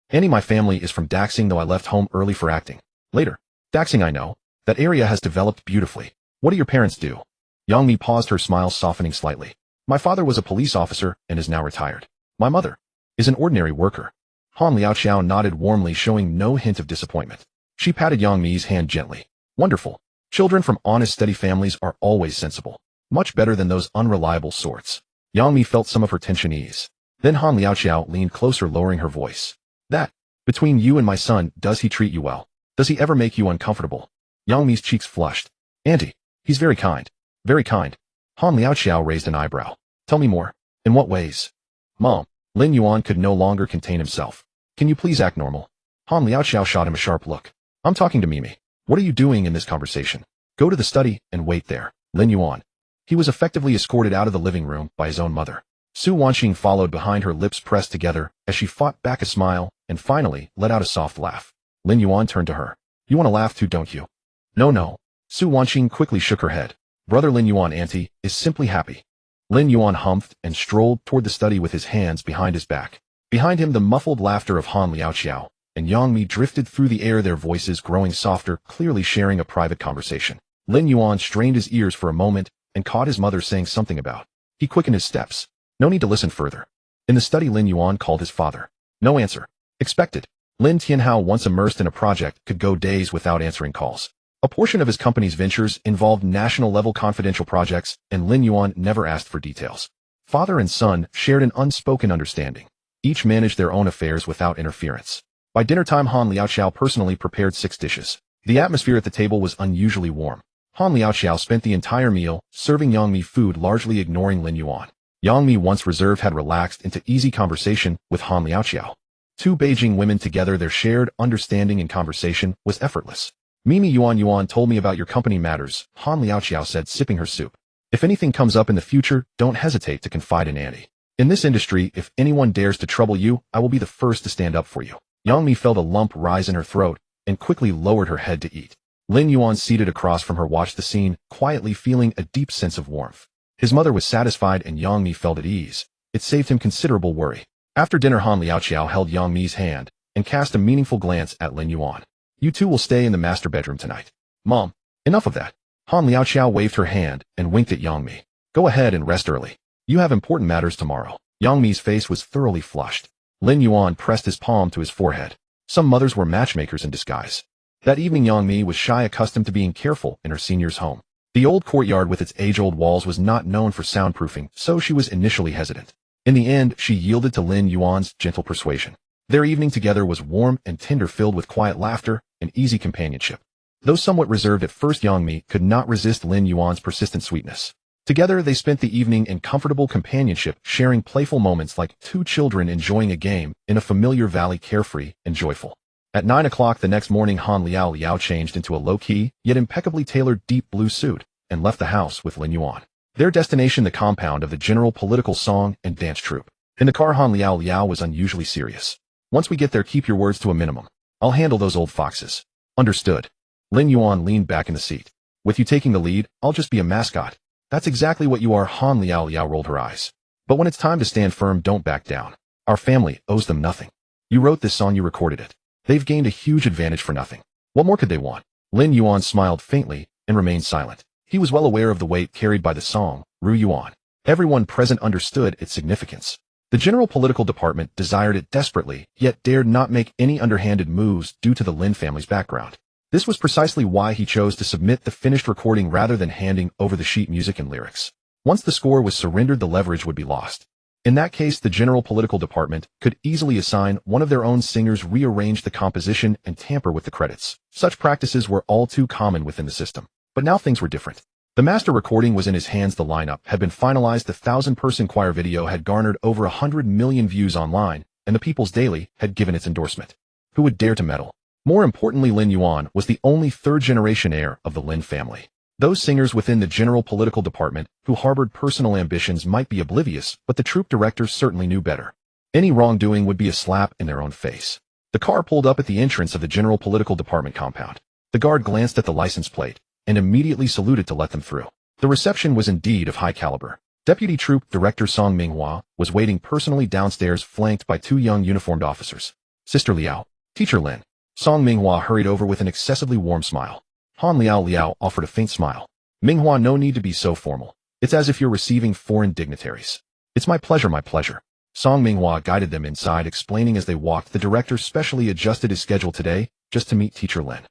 Annie, my family is from Daxing, though I left home early for acting. Later. Daxing, I know. That area has developed beautifully. What do your parents do? Yang Mi paused, her smile softening slightly. My father was a police officer and is now retired. My mother is an ordinary worker. Han Liaoxiao nodded warmly, showing no hint of disappointment. She patted Yang Mi's hand gently. Wonderful. Children from honest, steady families are always sensible. Much better than those unreliable sorts. Yang Mi felt some of her tension ease. Then Han Liaoxiao leaned closer, lowering her voice. That, between you and my son, does he treat you well? Does he ever make you uncomfortable? Yang Mi's cheeks flushed. Auntie, he's very kind. Very kind. Han Liaoxiao raised an eyebrow. Tell me more. In what ways? Mom. Lin Yuan could no longer contain himself. Can you please act normal? Han Liaoxiao shot him a sharp look. I'm talking to Mimi. What are you doing in this conversation? Go to the study and wait there. Lin Yuan. He was effectively escorted out of the living room by his own mother. Su Wanqing followed behind, her lips pressed together as she fought back a smile and finally let out a soft laugh. Lin Yuan turned to her. You want to laugh too, don't you? No, no. Su Wanqing quickly shook her head. Brother Lin Yuan, auntie, is simply happy. Lin Yuan humphed and strolled toward the study with his hands behind his back. Behind him, the muffled laughter of Han Liaoxiao and Yang Mi drifted through the air, their voices growing softer, clearly sharing a private conversation. Lin Yuan strained his ears for a moment and caught his mother saying something about. He quickened his steps. No need to listen further. In the study, Lin Yuan called his father. No answer. Expected. Lin Tianhao, once immersed in a project, could go days without answering calls. A portion of his company's ventures involved national-level confidential projects, and Lin Yuan never asked for details. Father and son shared an unspoken understanding. Each managed their own affairs without interference. By dinner time, Han Liaoxiao personally prepared 6 dishes. The atmosphere at the table was unusually warm. Han Liaoxiao spent the entire meal serving Yang Mi food, largely ignoring Lin Yuan. Yang Mi, once reserved, had relaxed into easy conversation with Han Liaoxiao. 2 Beijing women together, their shared understanding and conversation was effortless. Mimi, Yuan told me about your company matters, Han Liaoxiao said, sipping her soup. If anything comes up in the future, don't hesitate to confide in Annie. In this industry, if anyone dares to trouble you, I will be the first to stand up for you. Yang Mi felt a lump rise in her throat and quickly lowered her head to eat. Lin Yuan, seated across from her, watched the scene, quietly feeling a deep sense of warmth. His mother was satisfied and Yang Mi felt at ease. It saved him considerable worry. After dinner, Han Liaoxiao held Yang Mi's hand and cast a meaningful glance at Lin Yuan. You two will stay in the master bedroom tonight. Mom, enough of that. Han Liaoxiao waved her hand and winked at Yang Mi. Go ahead and rest early. You have important matters tomorrow. Yang Mi's face was thoroughly flushed. Lin Yuan pressed his palm to his forehead. Some mothers were matchmakers in disguise. That evening, Yang Mi was shy, accustomed to being careful in her senior's home. The old courtyard with its age-old walls was not known for soundproofing, so she was initially hesitant. In the end, she yielded to Lin Yuan's gentle persuasion. Their evening together was warm and tender, filled with quiet laughter and easy companionship. Though somewhat reserved at first, Yang Mi could not resist Lin Yuan's persistent sweetness. Together, they spent the evening in comfortable companionship, sharing playful moments like 2 children enjoying a game in a familiar valley, carefree and joyful. At 9 o'clock the next morning, Han Liao changed into a low-key, yet impeccably tailored deep blue suit and left the house with Lin Yuan. Their destination, the compound of the General Political Song and Dance Troupe. In the car, Han Liao was unusually serious. Once we get there, keep your words to a minimum. I'll handle those old foxes. Understood. Lin Yuan leaned back in the seat. With you taking the lead, I'll just be a mascot. That's exactly what you are. Han Liao rolled her eyes. But when it's time to stand firm, don't back down. Our family owes them nothing. You wrote this song, you recorded it. They've gained a huge advantage for nothing. What more could they want? Lin Yuan smiled faintly and remained silent. He was well aware of the weight carried by the song, Ru Yuan. Everyone present understood its significance. The general political department desired it desperately, yet dared not make any underhanded moves due to the Lin family's background. This was precisely why he chose to submit the finished recording rather than handing over the sheet music and lyrics. Once the score was surrendered, the leverage would be lost. In that case, the general political department could easily assign one of their own singers, rearrange the composition, and tamper with the credits. Such practices were all too common within the system. But now things were different. The master recording was in his hands. The lineup had been finalized. The 1,000-person choir video had garnered over 100 million views online, and the People's Daily had given its endorsement. Who would dare to meddle? More importantly, Lin Yuan was the only third-generation heir of the Lin family. Those singers within the general political department who harbored personal ambitions might be oblivious, but the troupe directors certainly knew better. Any wrongdoing would be a slap in their own face. The car pulled up at the entrance of the general political department compound. The guard glanced at the license plate and immediately saluted to let them through. The reception was indeed of high caliber. Deputy Troop Director Song Minghua was waiting personally downstairs, flanked by 2 young uniformed officers. Sister Liao, Teacher Lin. Song Minghua hurried over with an excessively warm smile. Han Liao offered a faint smile. Minghua, no need to be so formal. It's as if you're receiving foreign dignitaries. It's my pleasure, my pleasure. Song Minghua guided them inside, explaining as they walked the director specially adjusted his schedule today just to meet Teacher Lin.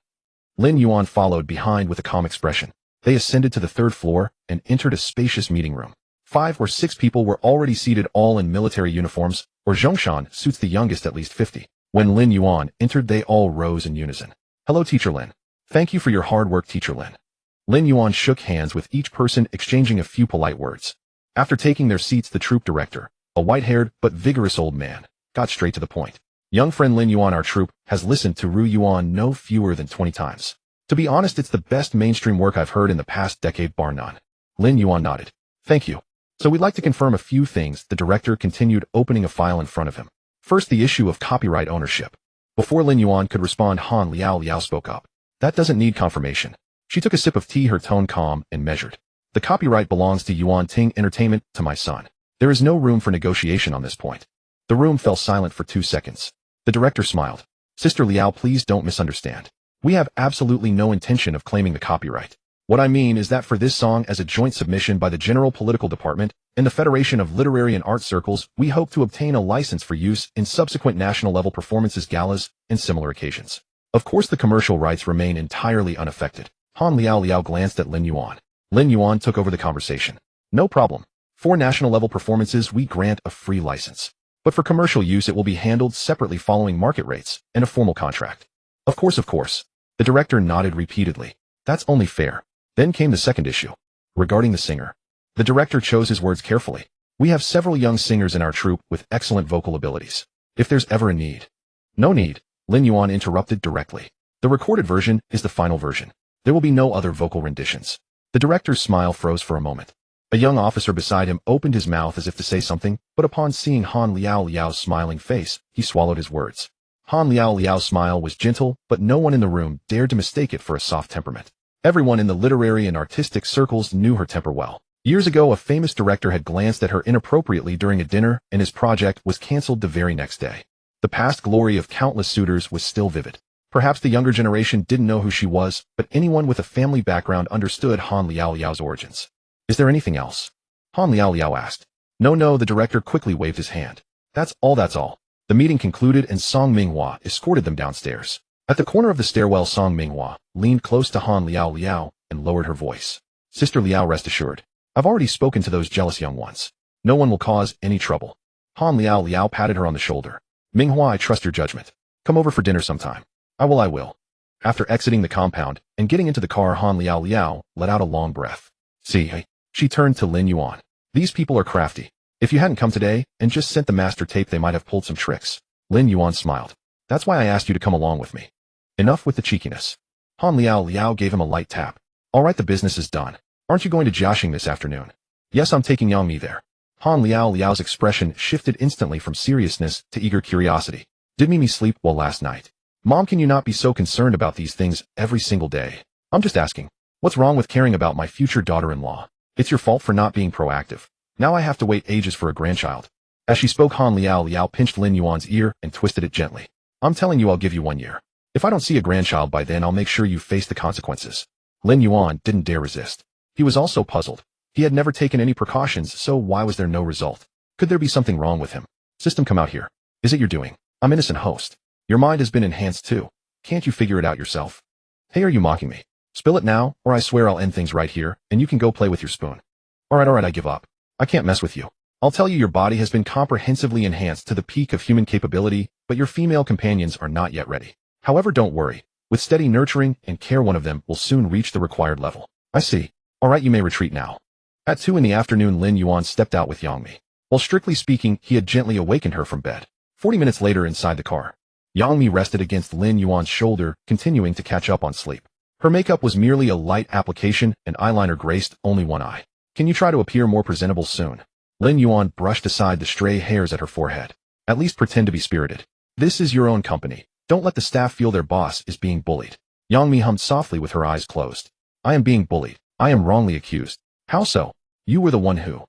Lin Yuan followed behind with a calm expression. They ascended to the 3rd floor and entered a spacious meeting room. 5 or 6 people were already seated, all in military uniforms, or Zhongshan suits, the youngest at least 50. When Lin Yuan entered, they all rose in unison. Hello, Teacher Lin. Thank you for your hard work, Teacher Lin. Lin Yuan shook hands with each person, exchanging a few polite words. After taking their seats, the troop director, a white-haired but vigorous old man, got straight to the point. Young friend Lin Yuan, our troop has listened to Ru Yuan no fewer than 20 times. To be honest, it's the best mainstream work I've heard in the past decade, bar none. Lin Yuan nodded. Thank you. So we'd like to confirm a few things, the director continued, opening a file in front of him. First, the issue of copyright ownership. Before Lin Yuan could respond, Han Liao spoke up. That doesn't need confirmation. She took a sip of tea, her tone calm and measured. The copyright belongs to Yuan Ting Entertainment, to my son. There is no room for negotiation on this point. The room fell silent for 2 seconds. The director smiled. Sister Liao, please don't misunderstand. We have absolutely no intention of claiming the copyright. What I mean is that for this song, as a joint submission by the General Political Department and the Federation of Literary and Art Circles, we hope to obtain a license for use in subsequent national-level performances, galas, and similar occasions. Of course, the commercial rights remain entirely unaffected. Han Liao glanced at Lin Yuan. Lin Yuan took over the conversation. No problem. For national-level performances, we grant a free license. But for commercial use, it will be handled separately following market rates and a formal contract. Of course. The director nodded repeatedly. That's only fair. Then came the second issue. Regarding the singer. The director chose his words carefully. We have several young singers in our troupe with excellent vocal abilities. If there's ever a need. No need, Lin Yuan interrupted directly. The recorded version is the final version. There will be no other vocal renditions. The director's smile froze for a moment. A young officer beside him opened his mouth as if to say something, but upon seeing Han Liao's smiling face, he swallowed his words. Han Liao's smile was gentle, but no one in the room dared to mistake it for a soft temperament. Everyone in the literary and artistic circles knew her temper well. Years ago, a famous director had glanced at her inappropriately during a dinner, and his project was cancelled the very next day. The past glory of countless suitors was still vivid. Perhaps the younger generation didn't know who she was, but anyone with a family background understood Han Liao's origins. Is there anything else? Han Liao asked. No, the director quickly waved his hand. That's all. The meeting concluded and Song Minghua escorted them downstairs. At the corner of the stairwell, Song Minghua leaned close to Han Liao and lowered her voice. Sister Liao, rest assured. I've already spoken to those jealous young ones. No one will cause any trouble. Han Liao patted her on the shoulder. Minghua, I trust your judgment. Come over for dinner sometime. I will. After exiting the compound and getting into the car, Han Liao let out a long breath. See, she turned to Lin Yuan. These people are crafty. If you hadn't come today and just sent the master tape, they might have pulled some tricks. Lin Yuan smiled. That's why I asked you to come along with me. Enough with the cheekiness. Han Liao gave him a light tap. All right, the business is done. Aren't you going to Jiaxing this afternoon? Yes, I'm taking Yang Mi there. Han Liao's expression shifted instantly from seriousness to eager curiosity. Did Mimi sleep well last night? Mom, can you not be so concerned about these things every single day? I'm just asking. What's wrong with caring about my future daughter-in-law? It's your fault for not being proactive. Now I have to wait ages for a grandchild. As she spoke, Han Liao pinched Lin Yuan's ear and twisted it gently. I'm telling you, I'll give you 1 year. If I don't see a grandchild by then, I'll make sure you face the consequences. Lin Yuan didn't dare resist. He was also puzzled. He had never taken any precautions, so why was there no result? Could there be something wrong with him? System, come out here. Is it your doing? I'm innocent host. Your mind has been enhanced too. Can't you figure it out yourself? Hey, are you mocking me? Spill it now, or I swear I'll end things right here, and you can go play with your spoon. Alright, I give up. I can't mess with you. I'll tell you, your body has been comprehensively enhanced to the peak of human capability, but your female companions are not yet ready. However, don't worry. With steady nurturing and care, one of them will soon reach the required level. I see. Alright, you may retreat now. At 2 in the afternoon, Lin Yuan stepped out with Yang Mi. Well, strictly speaking, he had gently awakened her from bed. 40 minutes later, inside the car, Yang Mi rested against Lin Yuan's shoulder, continuing to catch up on sleep. Her makeup was merely a light application, and eyeliner graced only one eye. Can you try to appear more presentable soon? Lin Yuan brushed aside the stray hairs at her forehead. At least pretend to be spirited. This is your own company. Don't let the staff feel their boss is being bullied. Yang Mi hummed softly with her eyes closed. I am being bullied. I am wrongly accused. How so? You were the one who...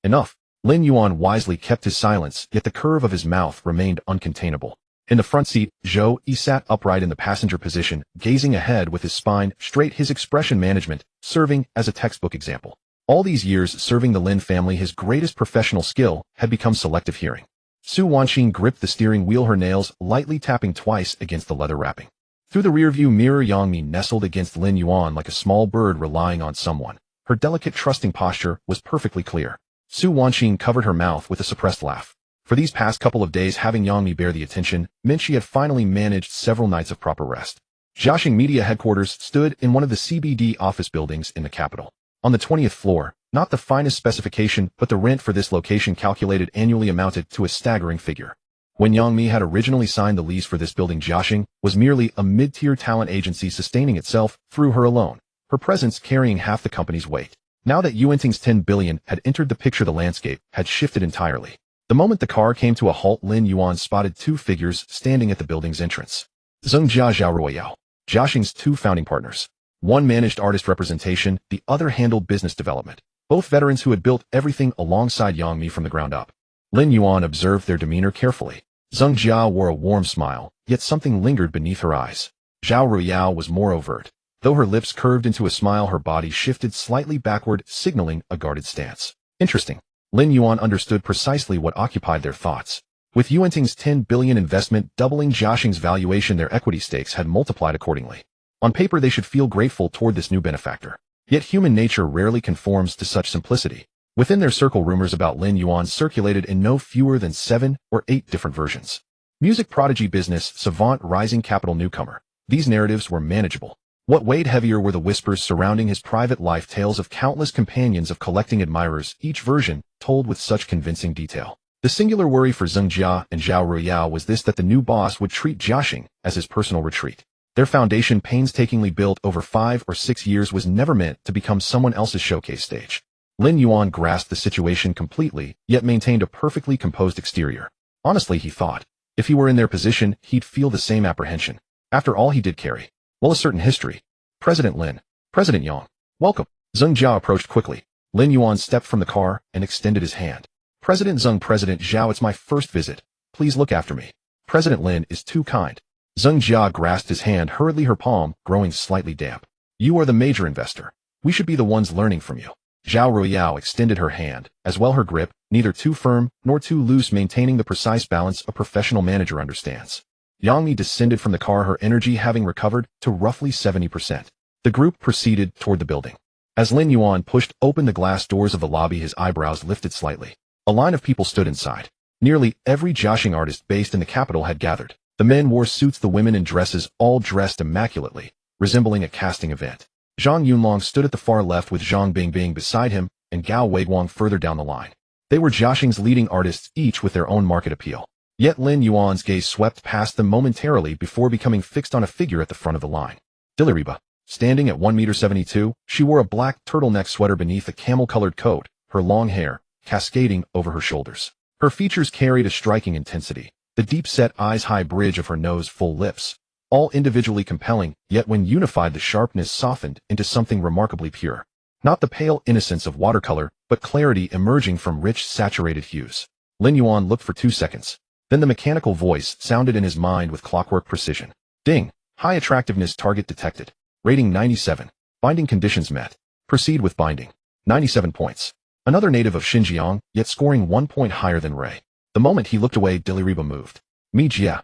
Enough. Lin Yuan wisely kept his silence, yet the curve of his mouth remained uncontainable. In the front seat, Zhou Yi sat upright in the passenger position, gazing ahead with his spine straight, his expression management serving as a textbook example. All these years serving the Lin family, his greatest professional skill had become selective hearing. Su Wanxin gripped the steering wheel, her nails lightly tapping twice against the leather wrapping. Through the rearview mirror, Yang Mi nestled against Lin Yuan like a small bird relying on someone. Her delicate, trusting posture was perfectly clear. Su Wanxin covered her mouth with a suppressed laugh. For these past couple of days, having Yang Mi bear the attention meant she had finally managed several nights of proper rest. Jiaxing Media headquarters stood in one of the CBD office buildings in the capital. On the 20th floor, not the finest specification, but the rent for this location calculated annually amounted to a staggering figure. When Yang Mi had originally signed the lease for this building, Jiaxing was merely a mid-tier talent agency sustaining itself through her alone, her presence carrying half the company's weight. Now that Yuanting's 10 billion had entered the picture, the landscape had shifted entirely. The moment the car came to a halt, Lin Yuan spotted 2 figures standing at the building's entrance. Zheng Jia, Zhao Ruiyao, Jiaxing's 2 founding partners. One managed artist representation, the other handled business development. Both veterans who had built everything alongside Yang Mi from the ground up. Lin Yuan observed their demeanor carefully. Zheng Jia wore a warm smile, yet something lingered beneath her eyes. Zhao Ruiyao was more overt. Though her lips curved into a smile, her body shifted slightly backward, signaling a guarded stance. Interesting. Lin Yuan understood precisely what occupied their thoughts. With Yuanting's 10 billion investment doubling Jiaxing's valuation, their equity stakes had multiplied accordingly. On paper, they should feel grateful toward this new benefactor. Yet human nature rarely conforms to such simplicity. Within their circle, rumors about Lin Yuan circulated in no fewer than 7 or 8 different versions. Music prodigy, business savant, rising capital newcomer. These narratives were manageable. What weighed heavier were the whispers surrounding his private life, tales of countless companions of collecting admirers, each version told with such convincing detail. The singular worry for Zheng Jia and Zhao Ruiyao was this, that the new boss would treat Jiaxing as his personal retreat. Their foundation, painstakingly built over 5 or 6 years, was never meant to become someone else's showcase stage. Lin Yuan grasped the situation completely, yet maintained a perfectly composed exterior. Honestly, he thought, if he were in their position, he'd feel the same apprehension. After all, he did carry, well, a certain history. President Lin. President Yang. Welcome. Zheng Jia approached quickly. Lin Yuan stepped from the car and extended his hand. President Zheng. President Zhao, it's my first visit. Please look after me. President Lin is too kind. Zheng Jia grasped his hand hurriedly, her palm growing slightly damp. You are the major investor. We should be the ones learning from you. Zhao Ruiyao extended her hand, as well her grip, neither too firm nor too loose, maintaining the precise balance a professional manager understands. Yang Mi descended from the car, her energy having recovered to roughly 70%. The group proceeded toward the building. As Lin Yuan pushed open the glass doors of the lobby, his eyebrows lifted slightly. A line of people stood inside. Nearly every Jiaxing artist based in the capital had gathered. The men wore suits, the women in dresses, all dressed immaculately, resembling a casting event. Zhang Yunlong stood at the far left with Zhang Bingbing beside him, and Gao Weiguang further down the line. They were Jiaxing's leading artists, each with their own market appeal. Yet Lin Yuan's gaze swept past them momentarily before becoming fixed on a figure at the front of the line. Diliriba. Standing at 1.72 meters, she wore a black turtleneck sweater beneath a camel-colored coat, her long hair cascading over her shoulders. Her features carried a striking intensity. The deep-set eyes, high bridge of her nose, full lips, all individually compelling, yet when unified the sharpness softened into something remarkably pure. Not the pale innocence of watercolor, but clarity emerging from rich, saturated hues. Lin Yuan looked for 2 seconds. Then the mechanical voice sounded in his mind with clockwork precision. Ding! High attractiveness target detected. Rating 97. Binding conditions met. Proceed with binding. 97 points. Another native of Xinjiang, yet scoring 1 point higher than Ray. The moment he looked away, Diliriba moved. Mi Jia.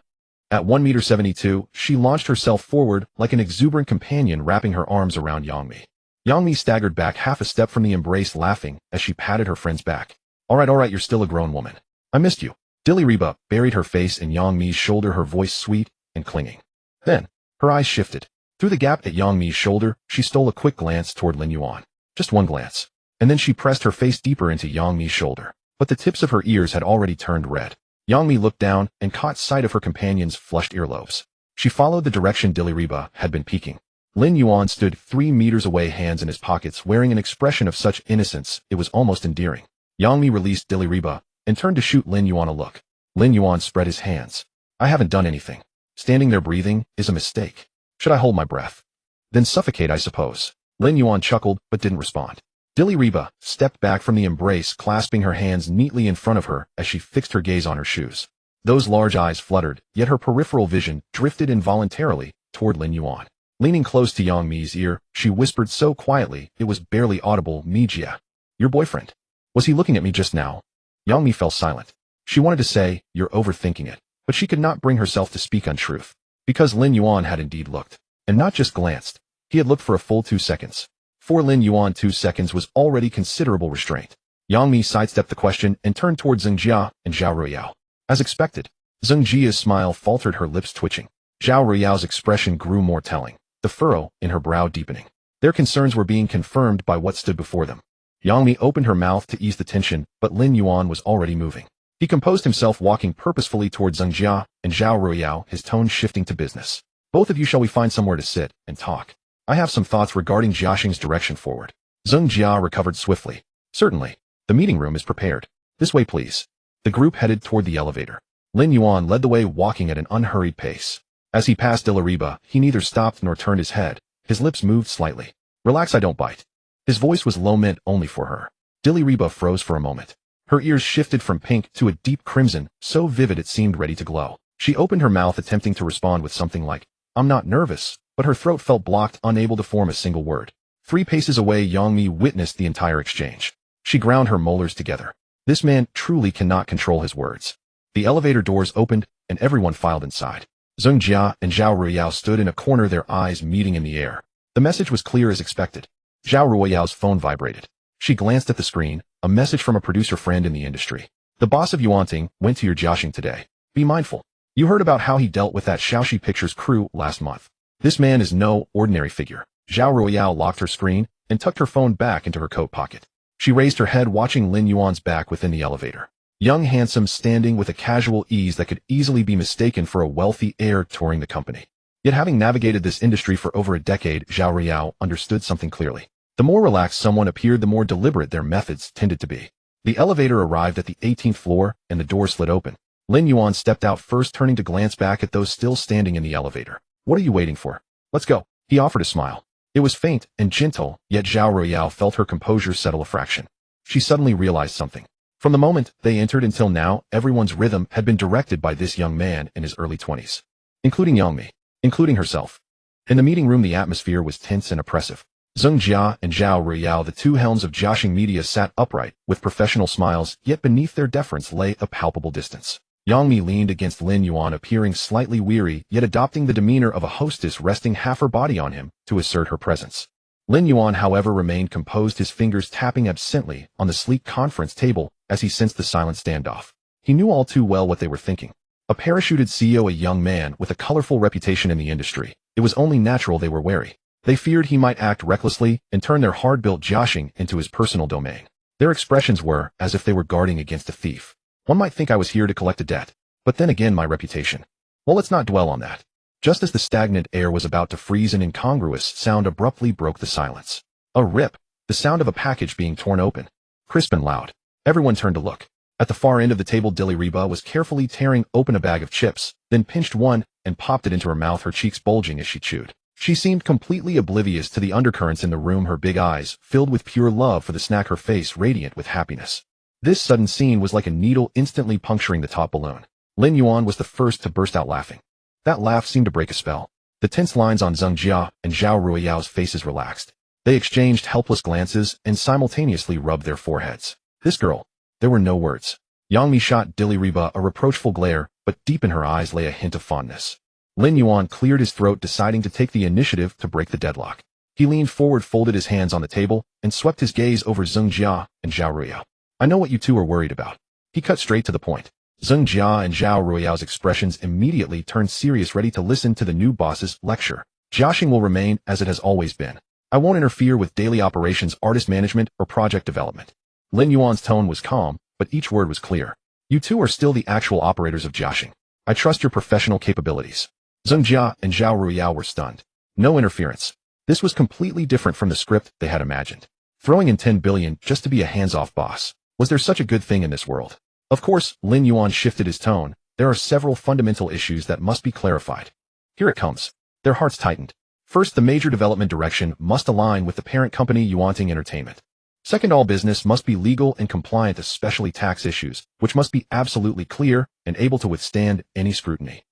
At 1.72 m, she launched herself forward like an exuberant companion wrapping her arms around Yangmi. Yangmi staggered back half a step from the embrace, laughing as she patted her friend's back. All right, you're still a grown woman. I missed you. Diliriba buried her face in Yangmi's shoulder, her voice sweet and clinging. Then, her eyes shifted. Through the gap at Yangmi's shoulder, she stole a quick glance toward Lin Yuan. Just one glance. And then she pressed her face deeper into Yangmi's shoulder. But the tips of her ears had already turned red. Yangmi looked down and caught sight of her companion's flushed earlobes. She followed the direction Diliriba had been peeking. Lin Yuan stood 3 meters away, hands in his pockets, wearing an expression of such innocence it was almost endearing. Yangmi released Diliriba and turned to shoot Lin Yuan a look. Lin Yuan spread his hands. I haven't done anything. Standing there breathing is a mistake. Should I hold my breath? Then suffocate, I suppose. Lin Yuan chuckled but didn't respond. Diliriba stepped back from the embrace, clasping her hands neatly in front of her as she fixed her gaze on her shoes. Those large eyes fluttered, yet her peripheral vision drifted involuntarily toward Lin Yuan. Leaning close to Yangmi's ear, she whispered so quietly it was barely audible, Mi Jia. Your boyfriend. Was he looking at me just now? Yangmi fell silent. She wanted to say, you're overthinking it, but she could not bring herself to speak untruth. Because Lin Yuan had indeed looked. And not just glanced. He had looked for a full 2 seconds. For Lin Yuan, 2 seconds was already considerable restraint. Yangmi sidestepped the question and turned toward Zheng Jia and Zhao Ruyao. As expected, Zheng Jia's smile faltered, her lips twitching. Zhao Ruyao's expression grew more telling, the furrow in her brow deepening. Their concerns were being confirmed by what stood before them. Yangmi opened her mouth to ease the tension, but Lin Yuan was already moving. He composed himself, walking purposefully toward Zheng Jia and Zhao Ruyao, his tone shifting to business. Both of you, shall we find somewhere to sit and talk? I have some thoughts regarding Jiaxing's direction forward. Zheng Jia recovered swiftly. Certainly. The meeting room is prepared. This way, please. The group headed toward the elevator. Lin Yuan led the way, walking at an unhurried pace. As he passed Diliriba, he neither stopped nor turned his head. His lips moved slightly. Relax, I don't bite. His voice was low, meant only for her. Diliriba froze for a moment. Her ears shifted from pink to a deep crimson, so vivid it seemed ready to glow. She opened her mouth, attempting to respond with something like, I'm not nervous, but her throat felt blocked, unable to form a single word. 3 paces away, Yangmi witnessed the entire exchange. She ground her molars together. This man truly cannot control his words. The elevator doors opened, and everyone filed inside. Zheng Jia and Zhao Ruyao stood in a corner, their eyes meeting in the air. The message was clear as expected. Zhao Ruyao's phone vibrated. She glanced at the screen, a message from a producer friend in the industry. The boss of Yuanting went to your Jiaxing today. Be mindful. You heard about how he dealt with that Shaoxi Pictures crew last month. This man is no ordinary figure. Zhao Ruyao locked her screen and tucked her phone back into her coat pocket. She raised her head, watching Lin Yuan's back within the elevator. Young, handsome, standing with a casual ease that could easily be mistaken for a wealthy heir touring the company. Yet having navigated this industry for over a decade, Zhao Ruyao understood something clearly. The more relaxed someone appeared, the more deliberate their methods tended to be. The elevator arrived at the 18th floor, and the door slid open. Lin Yuan stepped out first, turning to glance back at those still standing in the elevator. What are you waiting for? Let's go. He offered a smile. It was faint and gentle, yet Zhao Ruyao felt her composure settle a fraction. She suddenly realized something. From the moment they entered until now, everyone's rhythm had been directed by this young man in his early 20s. Including Yangmi. Including herself. In the meeting room, the atmosphere was tense and oppressive. Zheng Jia and Zhao Ruyao, the 2 helms of Jiaxing Media, sat upright, with professional smiles, yet beneath their deference lay a palpable distance. Yangmi leaned against Lin Yuan, appearing slightly weary, yet adopting the demeanor of a hostess, resting half her body on him to assert her presence. Lin Yuan, however, remained composed, his fingers tapping absently on the sleek conference table as he sensed the silent standoff. He knew all too well what they were thinking. A parachuted CEO, a young man with a colorful reputation in the industry. It was only natural they were wary. They feared he might act recklessly and turn their hard-built Jiaxing into his personal domain. Their expressions were as if they were guarding against a thief. One might think I was here to collect a debt, but then again, my reputation. Well, let's not dwell on that. Just as the stagnant air was about to freeze, an incongruous sound abruptly broke the silence. A rip, the sound of a package being torn open. Crisp and loud. Everyone turned to look. At the far end of the table, Diliriba was carefully tearing open a bag of chips, then pinched one and popped it into her mouth, her cheeks bulging as she chewed. She seemed completely oblivious to the undercurrents in the room, her big eyes filled with pure love for the snack, her face radiant with happiness. This sudden scene was like a needle instantly puncturing the top balloon. Lin Yuan was the first to burst out laughing. That laugh seemed to break a spell. The tense lines on Zheng Jia and Zhao Ruiyao's faces relaxed. They exchanged helpless glances and simultaneously rubbed their foreheads. This girl. There were no words. Yang Mi shot Diliriba a reproachful glare, but deep in her eyes lay a hint of fondness. Lin Yuan cleared his throat, deciding to take the initiative to break the deadlock. He leaned forward, folded his hands on the table, and swept his gaze over Zheng Jia and Zhao Ruiyao. I know what you two are worried about. He cut straight to the point. Zheng Jia and Zhao Ruiyao's expressions immediately turned serious, ready to listen to the new boss's lecture. Jiaxing will remain as it has always been. I won't interfere with daily operations, artist management, or project development. Lin Yuan's tone was calm, but each word was clear. You two are still the actual operators of Jiaxing. I trust your professional capabilities. Zheng Jia and Zhao Ruiyao were stunned. No interference. This was completely different from the script they had imagined. Throwing in 10 billion just to be a hands-off boss. Was there such a good thing in this world? Of course, Lin Yuan shifted his tone. There are several fundamental issues that must be clarified. Here it comes. Their hearts tightened. First, the major development direction must align with the parent company Yuanting Entertainment. Second, all business must be legal and compliant, especially tax issues, which must be absolutely clear and able to withstand any scrutiny.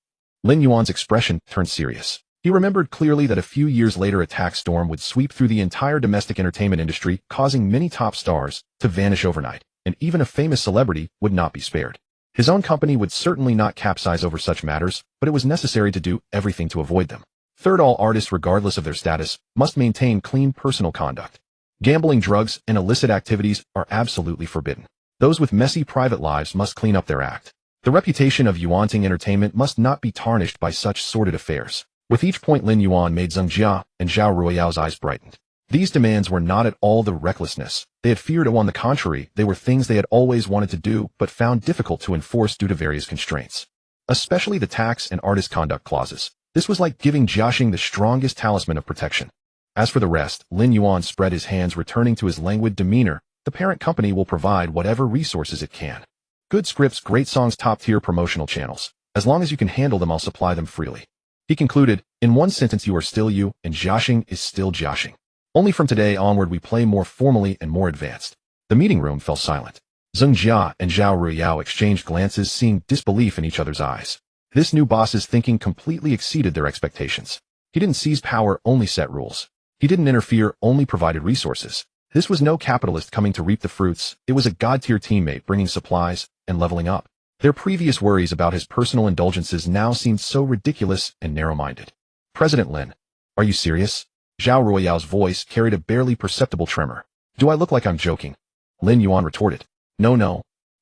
Lin Yuan's expression turned serious. He remembered clearly that a few years later a tax storm would sweep through the entire domestic entertainment industry, causing many top stars to vanish overnight, and even a famous celebrity would not be spared. His own company would certainly not capsize over such matters, but it was necessary to do everything to avoid them. Third, all artists, regardless of their status, must maintain clean personal conduct. Gambling, drugs, and illicit activities are absolutely forbidden. Those with messy private lives must clean up their act. The reputation of Yuanting Entertainment must not be tarnished by such sordid affairs. With each point, Lin Yuan made Zheng Jia and Zhao Ruiyao's eyes brightened. These demands were not at all the recklessness they had feared. On the contrary, they were things they had always wanted to do but found difficult to enforce due to various constraints. Especially the tax and artist conduct clauses. This was like giving Jiaxing the strongest talisman of protection. As for the rest, Lin Yuan spread his hands, returning to his languid demeanor. The parent company will provide whatever resources it can. Good scripts, great songs, top-tier promotional channels. As long as you can handle them, I'll supply them freely. He concluded, in one sentence, you are still you, and Jiaxing is still Jiaxing. Only from today onward we play more formally and more advanced. The meeting room fell silent. Zheng Jia and Zhao Ruiyao exchanged glances, seeing disbelief in each other's eyes. This new boss's thinking completely exceeded their expectations. He didn't seize power, only set rules. He didn't interfere, only provided resources. This was no capitalist coming to reap the fruits. It was a god-tier teammate bringing supplies and leveling up. Their previous worries about his personal indulgences now seemed so ridiculous and narrow-minded. President Lin, are you serious? Zhao Ruiyao's voice carried a barely perceptible tremor. Do I look like I'm joking? Lin Yuan retorted. No.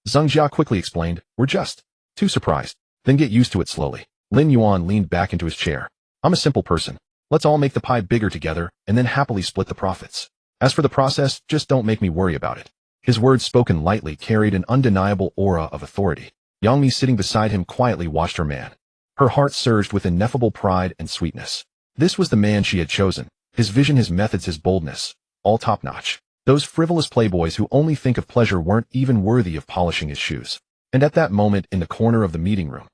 Zheng Jia quickly explained, we're just too surprised. Then get used to it slowly. Lin Yuan leaned back into his chair. I'm a simple person. Let's all make the pie bigger together and then happily split the profits. As for the process, just don't make me worry about it. His words, spoken lightly, carried an undeniable aura of authority. Yang Mi, sitting beside him, quietly watched her man. Her heart surged with ineffable pride and sweetness. This was the man she had chosen. His vision, his methods, his boldness. All top-notch. Those frivolous playboys who only think of pleasure weren't even worthy of polishing his shoes. And at that moment, in the corner of the meeting room,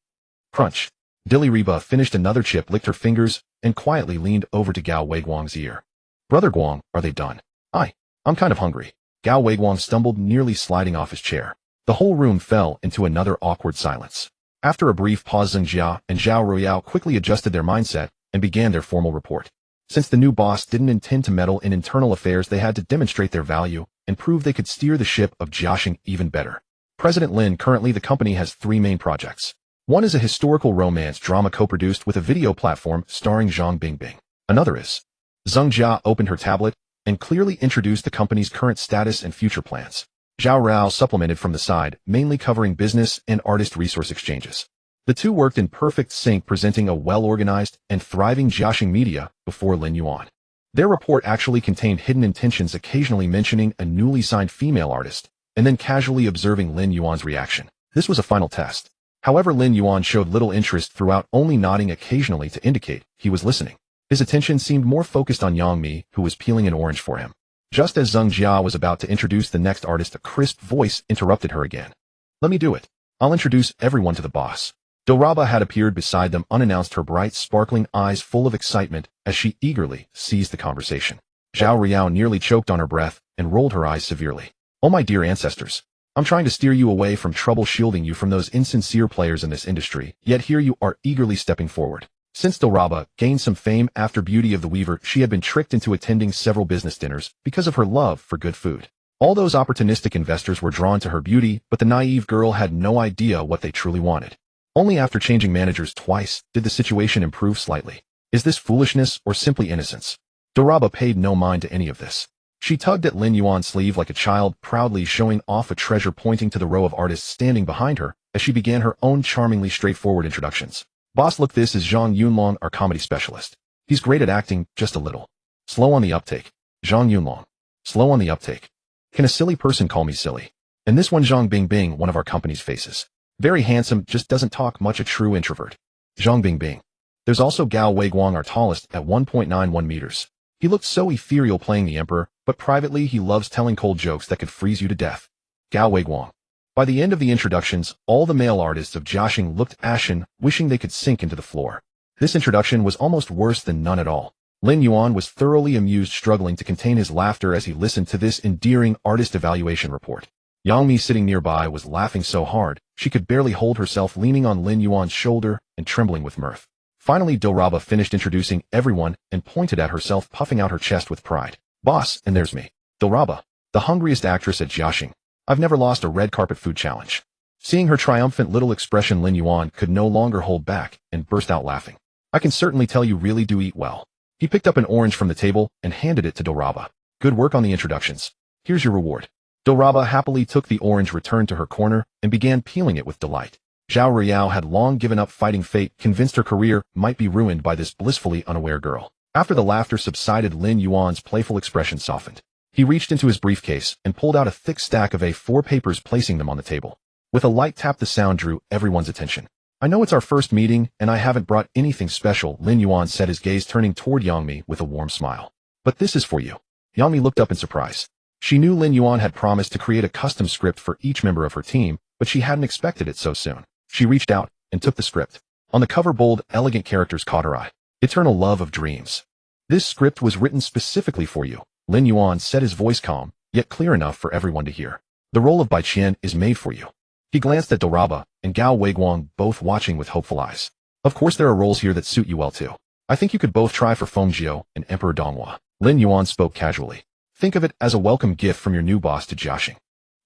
crunch. Diliriba finished another chip, licked her fingers, and quietly leaned over to Gao Weiguang's ear. Brother Guang, are they done? I'm kind of hungry. Gao Weiguang stumbled, nearly sliding off his chair. The whole room fell into another awkward silence. After a brief pause, Zheng Jia and Zhao Ruiyao quickly adjusted their mindset and began their formal report. Since the new boss didn't intend to meddle in internal affairs, they had to demonstrate their value and prove they could steer the ship of Jiaxing even better. President Lin, currently the company has 3 main projects. One is a historical romance drama co-produced with a video platform starring Zhang Bingbing. Another is. Zheng Jia opened her tablet and clearly introduced the company's current status and future plans. Zhao Rao supplemented from the side, mainly covering business and artist resource exchanges. The two worked in perfect sync, presenting a well-organized and thriving Jiaxing media before Lin Yuan. Their report actually contained hidden intentions, occasionally mentioning a newly signed female artist, and then casually observing Lin Yuan's reaction. This was a final test. However, Lin Yuan showed little interest throughout, only nodding occasionally to indicate he was listening. His attention seemed more focused on Yang Mi, who was peeling an orange for him. Just as Zheng Jia was about to introduce the next artist, a crisp voice interrupted her again. Let me do it. I'll introduce everyone to the boss. Doraba had appeared beside them unannounced, her bright, sparkling eyes full of excitement as she eagerly seized the conversation. Zhao Ruiyao nearly choked on her breath and rolled her eyes severely. Oh, my dear ancestors. I'm trying to steer you away from trouble, shielding you from those insincere players in this industry, yet here you are eagerly stepping forward. Since Doraba gained some fame after Beauty of the Weaver, she had been tricked into attending several business dinners because of her love for good food. All those opportunistic investors were drawn to her beauty, but the naive girl had no idea what they truly wanted. Only after changing managers twice did the situation improve slightly. Is this foolishness or simply innocence? Doraba paid no mind to any of this. She tugged at Lin Yuan's sleeve like a child, proudly showing off a treasure, pointing to the row of artists standing behind her as she began her own charmingly straightforward introductions. Boss, look, this is Zhang Yunlong, our comedy specialist. He's great at acting, just a little slow on the uptake. Zhang Yunlong. Slow on the uptake. Can a silly person call me silly? And this one, Zhang Bingbing, one of our company's faces. Very handsome, just doesn't talk much, a true introvert. Zhang Bingbing. There's also Gao Weiguang, our tallest, at 1.91 meters. He looked so ethereal playing the emperor, but privately he loves telling cold jokes that could freeze you to death. Gao Weiguang. By the end of the introductions, all the male artists of Jiaxing looked ashen, wishing they could sink into the floor. This introduction was almost worse than none at all. Lin Yuan was thoroughly amused, struggling to contain his laughter as he listened to this endearing artist evaluation report. Yang Mi, sitting nearby, was laughing so hard she could barely hold herself, leaning on Lin Yuan's shoulder and trembling with mirth. Finally, Doraba finished introducing everyone and pointed at herself, puffing out her chest with pride. Boss, and there's me. Doraba, the hungriest actress at Jiaxing. I've never lost a red carpet food challenge. Seeing her triumphant little expression, Lin Yuan could no longer hold back and burst out laughing. I can certainly tell you really do eat well. He picked up an orange from the table and handed it to Doraba. Good work on the introductions. Here's your reward. Doraba happily took the orange, returned to her corner, and began peeling it with delight. Zhao Ruyao had long given up fighting fate, convinced her career might be ruined by this blissfully unaware girl. After the laughter subsided, Lin Yuan's playful expression softened. He reached into his briefcase and pulled out a thick stack of A4 papers, placing them on the table. With a light tap, the sound drew everyone's attention. I know it's our first meeting, and I haven't brought anything special, Lin Yuan said, his gaze turning toward Yang Mi with a warm smile. But this is for you. Yang Mi looked up in surprise. She knew Lin Yuan had promised to create a custom script for each member of her team, but she hadn't expected it so soon. She reached out and took the script. On the cover, bold, elegant characters caught her eye. Eternal love of dreams. This script was written specifically for you, Lin Yuan said, his voice calm, yet clear enough for everyone to hear. The role of Bai Qian is made for you. He glanced at Doraba and Gao Weiguang, both watching with hopeful eyes. Of course there are roles here that suit you well too. I think you could both try for Feng Jiu and Emperor Donghua. Lin Yuan spoke casually. Think of it as a welcome gift from your new boss to Jiaxing.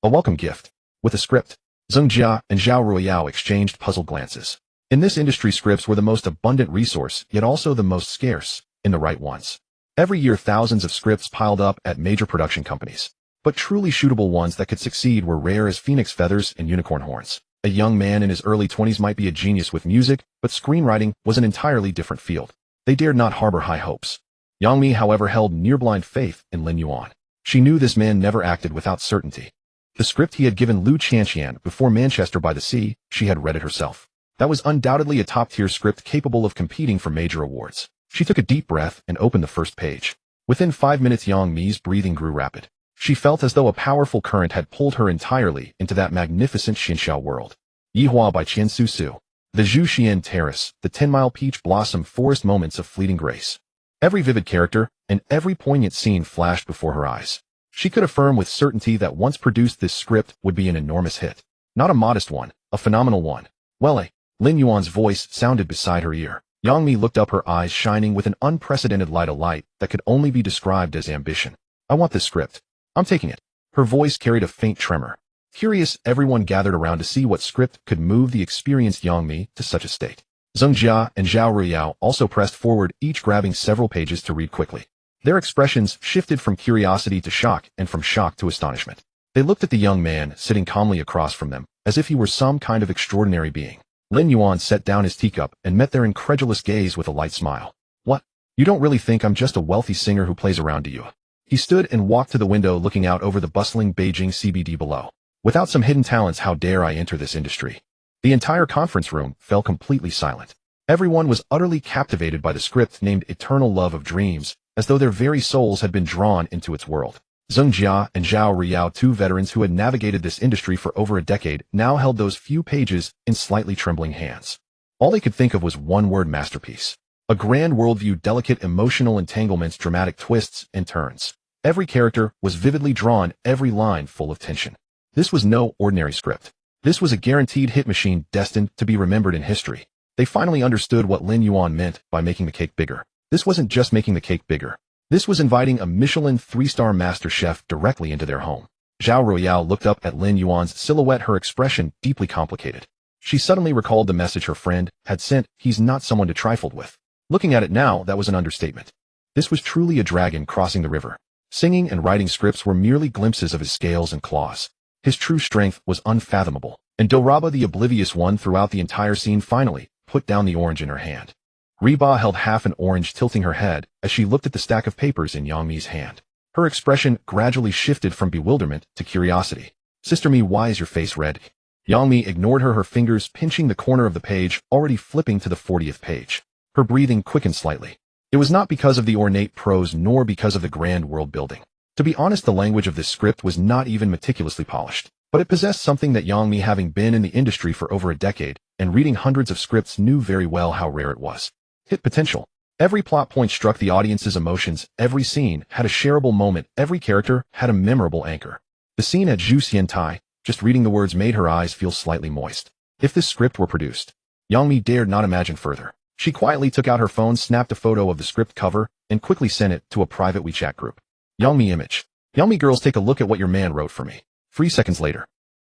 A welcome gift. With a script. Zheng Jia and Zhao Ruyao exchanged puzzled glances. In this industry, scripts were the most abundant resource, yet also the most scarce, in the right ones. Every year thousands of scripts piled up at major production companies. But truly shootable ones that could succeed were rare as phoenix feathers and unicorn horns. A young man in his early 20s might be a genius with music, but screenwriting was an entirely different field. They dared not harbor high hopes. Yang Mi, however, held near-blind faith in Lin Yuan. She knew this man never acted without certainty. The script he had given Liu Qianqian before Manchester by the Sea, she had read it herself. That was undoubtedly a top-tier script capable of competing for major awards. She took a deep breath and opened the first page. Within 5 minutes, Yang Mi's breathing grew rapid. She felt as though a powerful current had pulled her entirely into that magnificent Xinxiao world. Yihua by Qian Su. The Zhuxian Terrace, the 10-mile peach blossom forest, moments of fleeting grace. Every vivid character and every poignant scene flashed before her eyes. She could affirm with certainty that once produced, this script would be an enormous hit. Not a modest one, a phenomenal one. Well, Lin Yuan's voice sounded beside her ear. Yang Mi looked up, her eyes shining with an unprecedented light, a light that could only be described as ambition. I want this script. I'm taking it. Her voice carried a faint tremor. Curious, everyone gathered around to see what script could move the experienced Yang Mi to such a state. Zheng Jia and Zhao Ruyao also pressed forward, each grabbing several pages to read quickly. Their expressions shifted from curiosity to shock and from shock to astonishment. They looked at the young man sitting calmly across from them, as if he were some kind of extraordinary being. Lin Yuan set down his teacup and met their incredulous gaze with a light smile. What? You don't really think I'm just a wealthy singer who plays around, do you? He stood and walked to the window, looking out over the bustling Beijing CBD below. Without some hidden talents, how dare I enter this industry? The entire conference room fell completely silent. Everyone was utterly captivated by the script named Eternal Love of Dreams, as though their very souls had been drawn into its world. Zheng Jia and Zhao Ruyao, two veterans who had navigated this industry for over a decade, now held those few pages in slightly trembling hands. All they could think of was one word: masterpiece. A grand worldview, delicate emotional entanglements, dramatic twists and turns. Every character was vividly drawn, every line full of tension. This was no ordinary script. This was a guaranteed hit machine destined to be remembered in history. They finally understood what Lin Yuan meant by making the cake bigger. This wasn't just making the cake bigger. This was inviting a Michelin 3-star master chef directly into their home. Zhao Ruoyao looked up at Lin Yuan's silhouette, her expression deeply complicated. She suddenly recalled the message her friend had sent. He's not someone to trifle with. Looking at it now, that was an understatement. This was truly a dragon crossing the river. Singing and writing scripts were merely glimpses of his scales and claws. His true strength was unfathomable. And Doraba, the oblivious one throughout the entire scene, finally put down the orange in her hand. Reba held half an orange, tilting her head as she looked at the stack of papers in Yang Mi's hand. Her expression gradually shifted from bewilderment to curiosity. Sister Mi, why is your face red? Yang Mi ignored her fingers pinching the corner of the page, already flipping to the 40th page. Her breathing quickened slightly. It was not because of the ornate prose nor because of the grand world building. To be honest, the language of this script was not even meticulously polished, but it possessed something that Yang Mi, having been in the industry for over a decade and reading hundreds of scripts, knew very well how rare it was. Hit potential. Every plot point struck the audience's emotions, every scene had a shareable moment, every character had a memorable anchor. The scene at Zhu Xiantai, just reading the words made her eyes feel slightly moist. If this script were produced, Yang Mi dared not imagine further. She quietly took out her phone, snapped a photo of the script cover, and quickly sent it to a private WeChat group. Yang Mi image. Yang Mi girls, take a look at what your man wrote for me. 3 seconds later.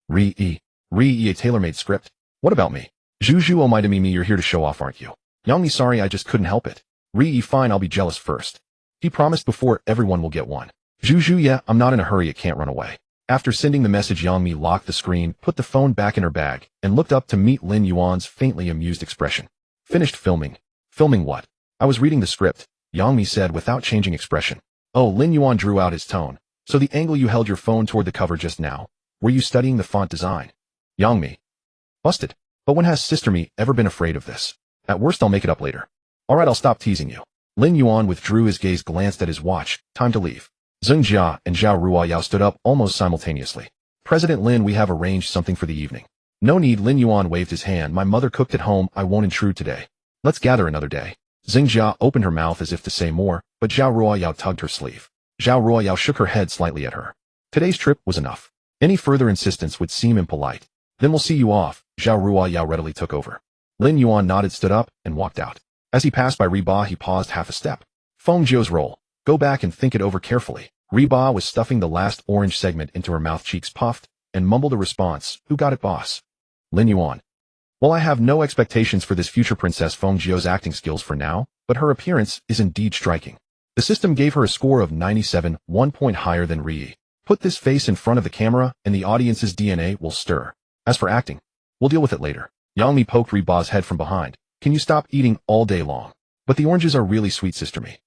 Re-e, a tailor-made script. What about me? Zhu, oh my to me, you're here to show off, aren't you? Yang Mi, sorry, I just couldn't help it. Re-e, fine, I'll be jealous first. He promised before, everyone will get one. Zhu, yeah, I'm not in a hurry, it can't run away. After sending the message, Yang Mi locked the screen, put the phone back in her bag, and looked up to meet Lin Yuan's faintly amused expression. Finished filming. Filming what? I was reading the script, Yang Mi said without changing expression. Oh, Lin Yuan drew out his tone. So the angle you held your phone toward the cover just now, were you studying the font design? Yang Mi. Busted. But when has Sister Mi ever been afraid of this? At worst, I'll make it up later. Alright, I'll stop teasing you. Lin Yuan withdrew his gaze, glanced at his watch. Time to leave. Zheng Jia and Zhao Ruoyao stood up almost simultaneously. President Lin, we have arranged something for the evening. No need, Lin Yuan waved his hand. My mother cooked at home, I won't intrude today. Let's gather another day. Zheng Jia opened her mouth as if to say more, but Zhao Ruoyao tugged her sleeve. Zhao Ruoyao shook her head slightly at her. Today's trip was enough. Any further insistence would seem impolite. Then we'll see you off. Zhao Ruoyao readily took over. Lin Yuan nodded, stood up, and walked out. As he passed by Reba, he paused half a step. Feng Zhou's role. Go back and think it over carefully. Reba was stuffing the last orange segment into her mouth, cheeks puffed, and mumbled a response. Who got it, boss? Lin Yuan. Well, I have no expectations for this future princess Feng Zhou's acting skills for now, but her appearance is indeed striking. The system gave her a score of 97, 1 point higher than Ri. Put this face in front of the camera, and the audience's DNA will stir. As for acting, we'll deal with it later. Yang Mi poked Reba's head from behind. Can you stop eating all day long? But the oranges are really sweet, Sister Mi.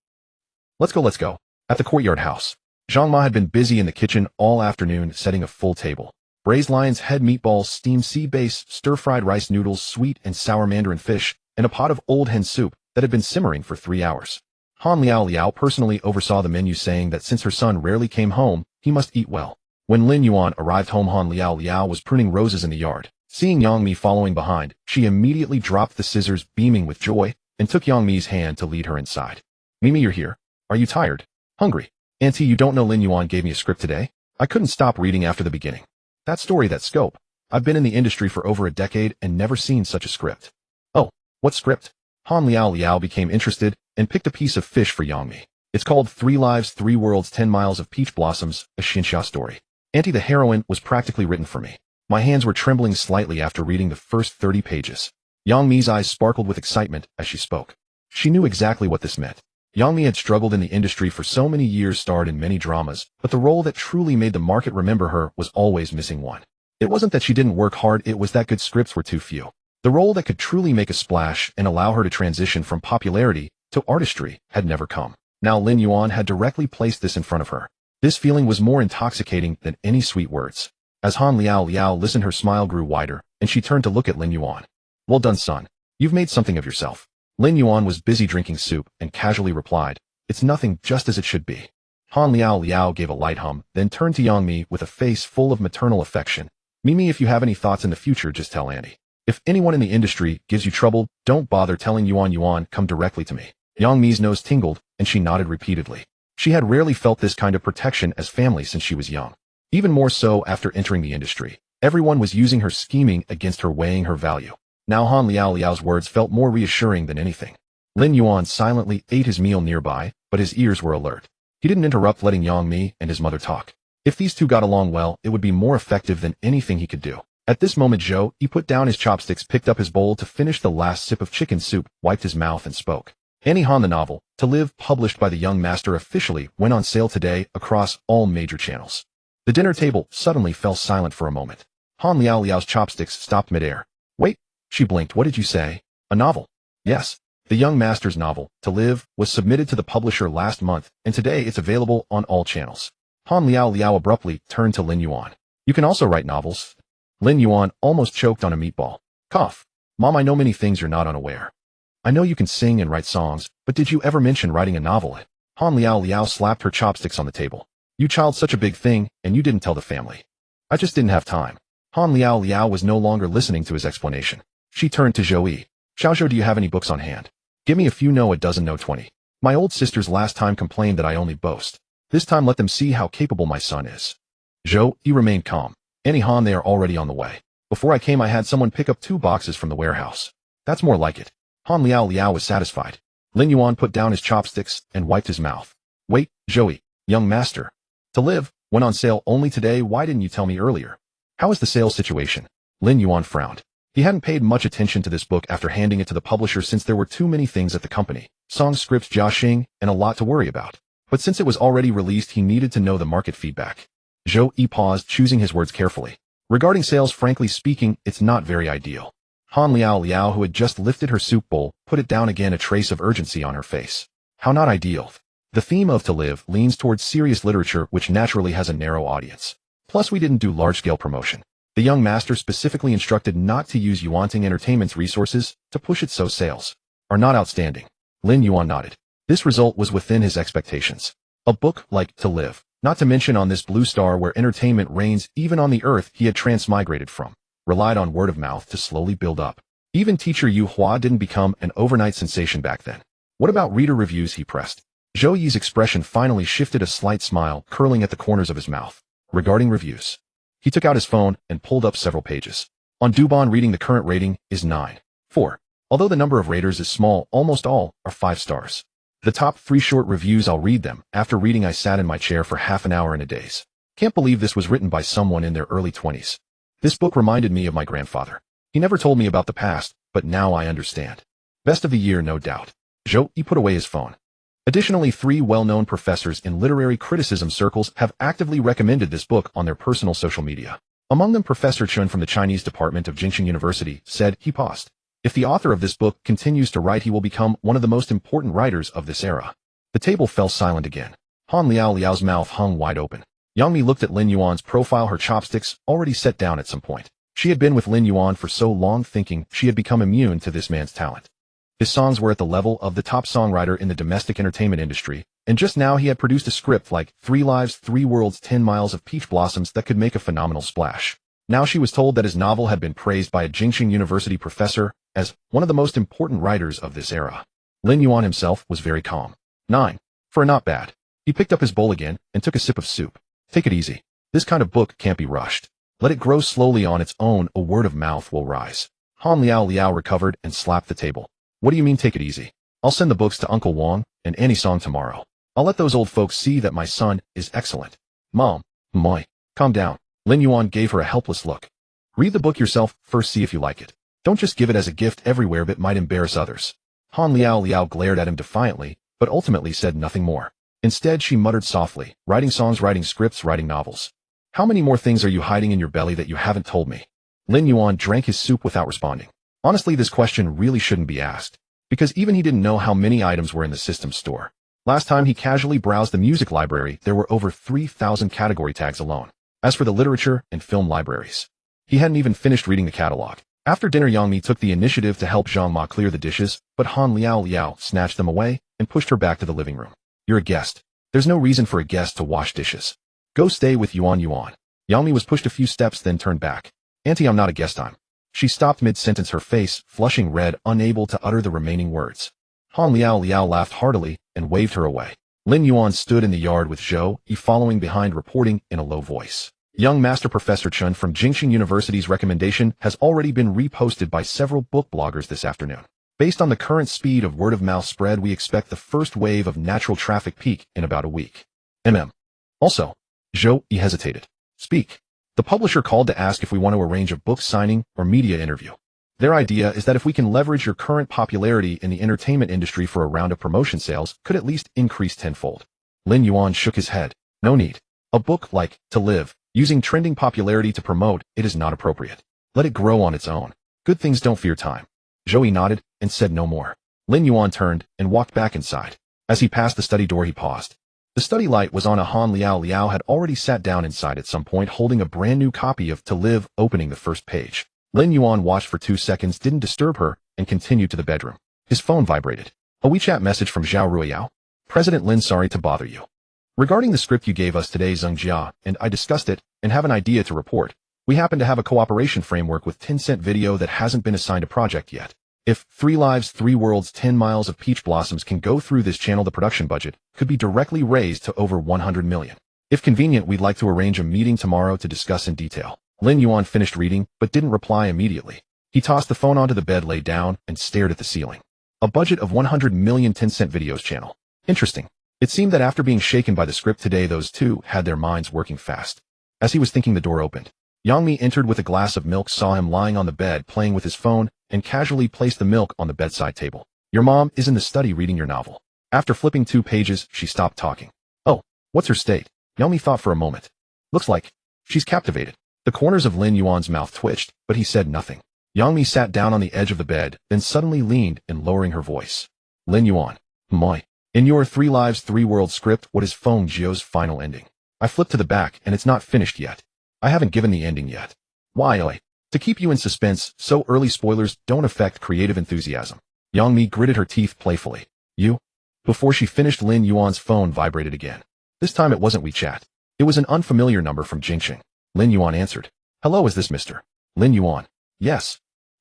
Let's go. At the courtyard house, Zhang Ma had been busy in the kitchen all afternoon setting a full table. Braised lion's head meatballs, steamed sea bass, stir-fried rice noodles, sweet and sour mandarin fish, and a pot of old hen soup that had been simmering for 3 hours. Han Liao personally oversaw the menu, saying that since her son rarely came home, he must eat well. When Lin Yuan arrived home, Han Liao was pruning roses in the yard. Seeing Yang Mi following behind, she immediately dropped the scissors, beaming with joy, and took Yang Mi's hand to lead her inside. Mimi, you're here. Are you tired? Hungry? Auntie, you don't know Lin Yuan gave me a script today? I couldn't stop reading after the beginning. That story, that scope. I've been in the industry for over a decade and never seen such a script. Oh, what script? Han Liao became interested and picked a piece of fish for Yang Mi. It's called 3 Lives, 3 Worlds, 10 Miles of Peach Blossoms, a Xinxia story. Auntie, the heroine was practically written for me. My hands were trembling slightly after reading the first 30 pages. Yang Mi's eyes sparkled with excitement as she spoke. She knew exactly what this meant. Yang Mi had struggled in the industry for so many years, starred in many dramas, but the role that truly made the market remember her was always missing one. It wasn't that she didn't work hard, it was that good scripts were too few. The role that could truly make a splash and allow her to transition from popularity to artistry had never come. Now Lin Yuan had directly placed this in front of her. This feeling was more intoxicating than any sweet words. As Han Liao listened, her smile grew wider, and she turned to look at Lin Yuan. Well done, son. You've made something of yourself. Lin Yuan was busy drinking soup and casually replied, it's nothing, just as it should be. Han Liao gave a light hum, then turned to Yang Mi with a face full of maternal affection. Mimi, if you have any thoughts in the future, just tell Auntie. If anyone in the industry gives you trouble, don't bother telling Yuan, come directly to me. Yang Mi's nose tingled, and she nodded repeatedly. She had rarely felt this kind of protection as family since she was young. Even more so after entering the industry. Everyone was using her, scheming against her, weighing her value. Now Han Liao's words felt more reassuring than anything. Lin Yuan silently ate his meal nearby, but his ears were alert. He didn't interrupt letting Yang Mi and his mother talk. If these two got along well, it would be more effective than anything he could do. At this moment he put down his chopsticks, picked up his bowl to finish the last sip of chicken soup, wiped his mouth and spoke. Annie Han, the novel, To Live, published by the young master, officially went on sale today across all major channels. The dinner table suddenly fell silent for a moment. Han Liao's chopsticks stopped midair. Wait, she blinked. What did you say? A novel? Yes. The young master's novel, To Live, was submitted to the publisher last month, and today it's available on all channels. Han Liao abruptly turned to Lin Yuan. You can also write novels? Lin Yuan almost choked on a meatball. Cough. Mom, I know many things you're not unaware. I know you can sing and write songs, but did you ever mention writing a novel? Han Liao slapped her chopsticks on the table. You child, such a big thing, and you didn't tell the family. I just didn't have time. Han Liao was no longer listening to his explanation. She turned to Zhou. Xiaozhou, do you have any books on hand? Give me a few. No, a dozen, no 20. My old sisters last time complained that I only boast. This time let them see how capable my son is. Zhou remained calm. Annie Han, they are already on the way. Before I came I had someone pick up 2 boxes from the warehouse. That's more like it. Han Liao was satisfied. Lin Yuan put down his chopsticks and wiped his mouth. Wait, Zhou, young master. To Live went on sale only today. Why didn't you tell me earlier? How is the sales situation? Lin Yuan frowned. He hadn't paid much attention to this book after handing it to the publisher since there were too many things at the company, songs, scripts, Jiaxing, and a lot to worry about. But since it was already released, he needed to know the market feedback. Zhou paused, choosing his words carefully. Regarding sales, frankly speaking, it's not very ideal. Han Liao, who had just lifted her soup bowl, put it down again, a trace of urgency on her face. How not ideal? The theme of To Live leans towards serious literature, which naturally has a narrow audience. Plus, we didn't do large-scale promotion. The young master specifically instructed not to use Yuanting Entertainment's resources to push it, so sales are not outstanding. Lin Yuan nodded. This result was within his expectations. A book like To Live, not to mention on this blue star where entertainment reigns even on the earth he had transmigrated from, relied on word of mouth to slowly build up. Even teacher Yu Hua didn't become an overnight sensation back then. What about reader reviews? He pressed. Zhou Yi's expression finally shifted, a slight smile curling at the corners of his mouth. Regarding reviews. He took out his phone and pulled up several pages. On Dubon reading, the current rating is 9.4. Although the number of raters is small, almost all are 5 stars. The top 3 short reviews, I'll read them. After reading, I sat in my chair for half an hour in a daze. Can't believe this was written by someone in their early 20s. This book reminded me of my grandfather. He never told me about the past, but now I understand. Best of the year, no doubt. Zhou put away his phone. Additionally, 3 well-known professors in literary criticism circles have actively recommended this book on their personal social media. Among them, Professor Chun from the Chinese department of Jingxing University said, he paused. If the author of this book continues to write, he will become one of the most important writers of this era. The table fell silent again. Han Liao's mouth hung wide open. Yang Mi looked at Lin Yuan's profile, her chopsticks already set down at some point. She had been with Lin Yuan for so long, thinking she had become immune to this man's talent. His songs were at the level of the top songwriter in the domestic entertainment industry, and just now he had produced a script like 3 Lives, 3 Worlds, 10 Miles of Peach Blossoms that could make a phenomenal splash. Now she was told that his novel had been praised by a Jingxing University professor as one of the most important writers of this era. Lin Yuan himself was very calm. 9. For a not bad. He picked up his bowl again and took a sip of soup. Take it easy. This kind of book can't be rushed. Let it grow slowly on its own, a word of mouth will rise. Han Liao recovered and slapped the table. What do you mean take it easy? I'll send the books to Uncle Wang and Annie Song tomorrow. I'll let those old folks see that my son is excellent. Mom, moi, calm down. Lin Yuan gave her a helpless look. Read the book yourself, first see if you like it. Don't just give it as a gift everywhere, but might embarrass others. Han Liao glared at him defiantly, but ultimately said nothing more. Instead, she muttered softly, writing songs, writing scripts, writing novels. How many more things are you hiding in your belly that you haven't told me? Lin Yuan drank his soup without responding. Honestly, this question really shouldn't be asked, because even he didn't know how many items were in the system store. Last time he casually browsed the music library, there were over 3,000 category tags alone. As for the literature and film libraries, he hadn't even finished reading the catalog. After dinner, Yang Mi took the initiative to help Zhang Ma clear the dishes, but Han Liao snatched them away and pushed her back to the living room. You're a guest. There's no reason for a guest to wash dishes. Go stay with Yuan. Yang Mi was pushed a few steps, then turned back. Auntie, I'm not a guest, I'm. She stopped mid-sentence, her face flushing red, unable to utter the remaining words. Han Liao laughed heartily and waved her away. Lin Yuan stood in the yard with Zhou Yi following behind, reporting in a low voice. Young Master Professor Chun from Jingxing University's recommendation has already been reposted by several book bloggers this afternoon. Based on the current speed of word-of-mouth spread, we expect the first wave of natural traffic peak in about a week. Also, Zhou hesitated. Speak. The publisher called to ask if we want to arrange a book signing or media interview. Their idea is that if we can leverage your current popularity in the entertainment industry for a round of promotion sales, could at least increase tenfold. Lin Yuan shook his head. No need. A book like To Live, using trending popularity to promote, it is not appropriate. Let it grow on its own. Good things don't fear time. Zhou nodded and said no more. Lin Yuan turned and walked back inside. As he passed the study door, he paused. The study light was on. Han Liao had already sat down inside at some point, holding a brand new copy of To Live, opening the first page. Lin Yuan watched for 2 seconds, didn't disturb her, and continued to the bedroom. His phone vibrated. A WeChat message from Zhao Ruiyao. President Lin, sorry to bother you. Regarding the script you gave us today, Zheng Jia and I discussed it and have an idea to report. We happen to have a cooperation framework with Tencent Video that hasn't been assigned a project yet. If 3 Lives, 3 Worlds, 10 Miles of Peach Blossoms can go through this channel, the production budget could be directly raised to over 100 million. If convenient, we'd like to arrange a meeting tomorrow to discuss in detail. Lin Yuan finished reading, but didn't reply immediately. He tossed the phone onto the bed, lay down, and stared at the ceiling. A budget of 100 million Tencent Video's channel. Interesting. It seemed that after being shaken by the script today, those two had their minds working fast. As he was thinking, the door opened. Yang Mi entered with a glass of milk, saw him lying on the bed playing with his phone, and casually placed the milk on the bedside table. Your mom is in the study reading your novel. After flipping 2 pages, she stopped talking. Oh, what's her state? Yang Mi thought for a moment. Looks like she's captivated. The corners of Lin Yuan's mouth twitched, but he said nothing. Yang Mi sat down on the edge of the bed, then suddenly leaned and lowering her voice. Lin Yuan. Moi. In your 3 Lives, 3 Worlds script, what is Feng Jiu's final ending? I flipped to the back, and it's not finished yet. I haven't given the ending yet. Why? To keep you in suspense, so early spoilers don't affect creative enthusiasm. Yang Mi gritted her teeth playfully. You? Before she finished, Lin Yuan's phone vibrated again. This time it wasn't WeChat. It was an unfamiliar number from Jingxing. Lin Yuan answered. Hello, is this Mr. Lin Yuan? Yes.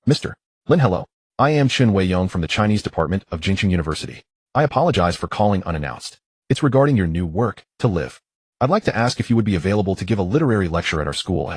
Mr. Lin, hello. I am Chen Weiyong from the Chinese department of Jingxing University. I apologize for calling unannounced. It's regarding your new work, To Live. I'd like to ask if you would be available to give a literary lecture at our school.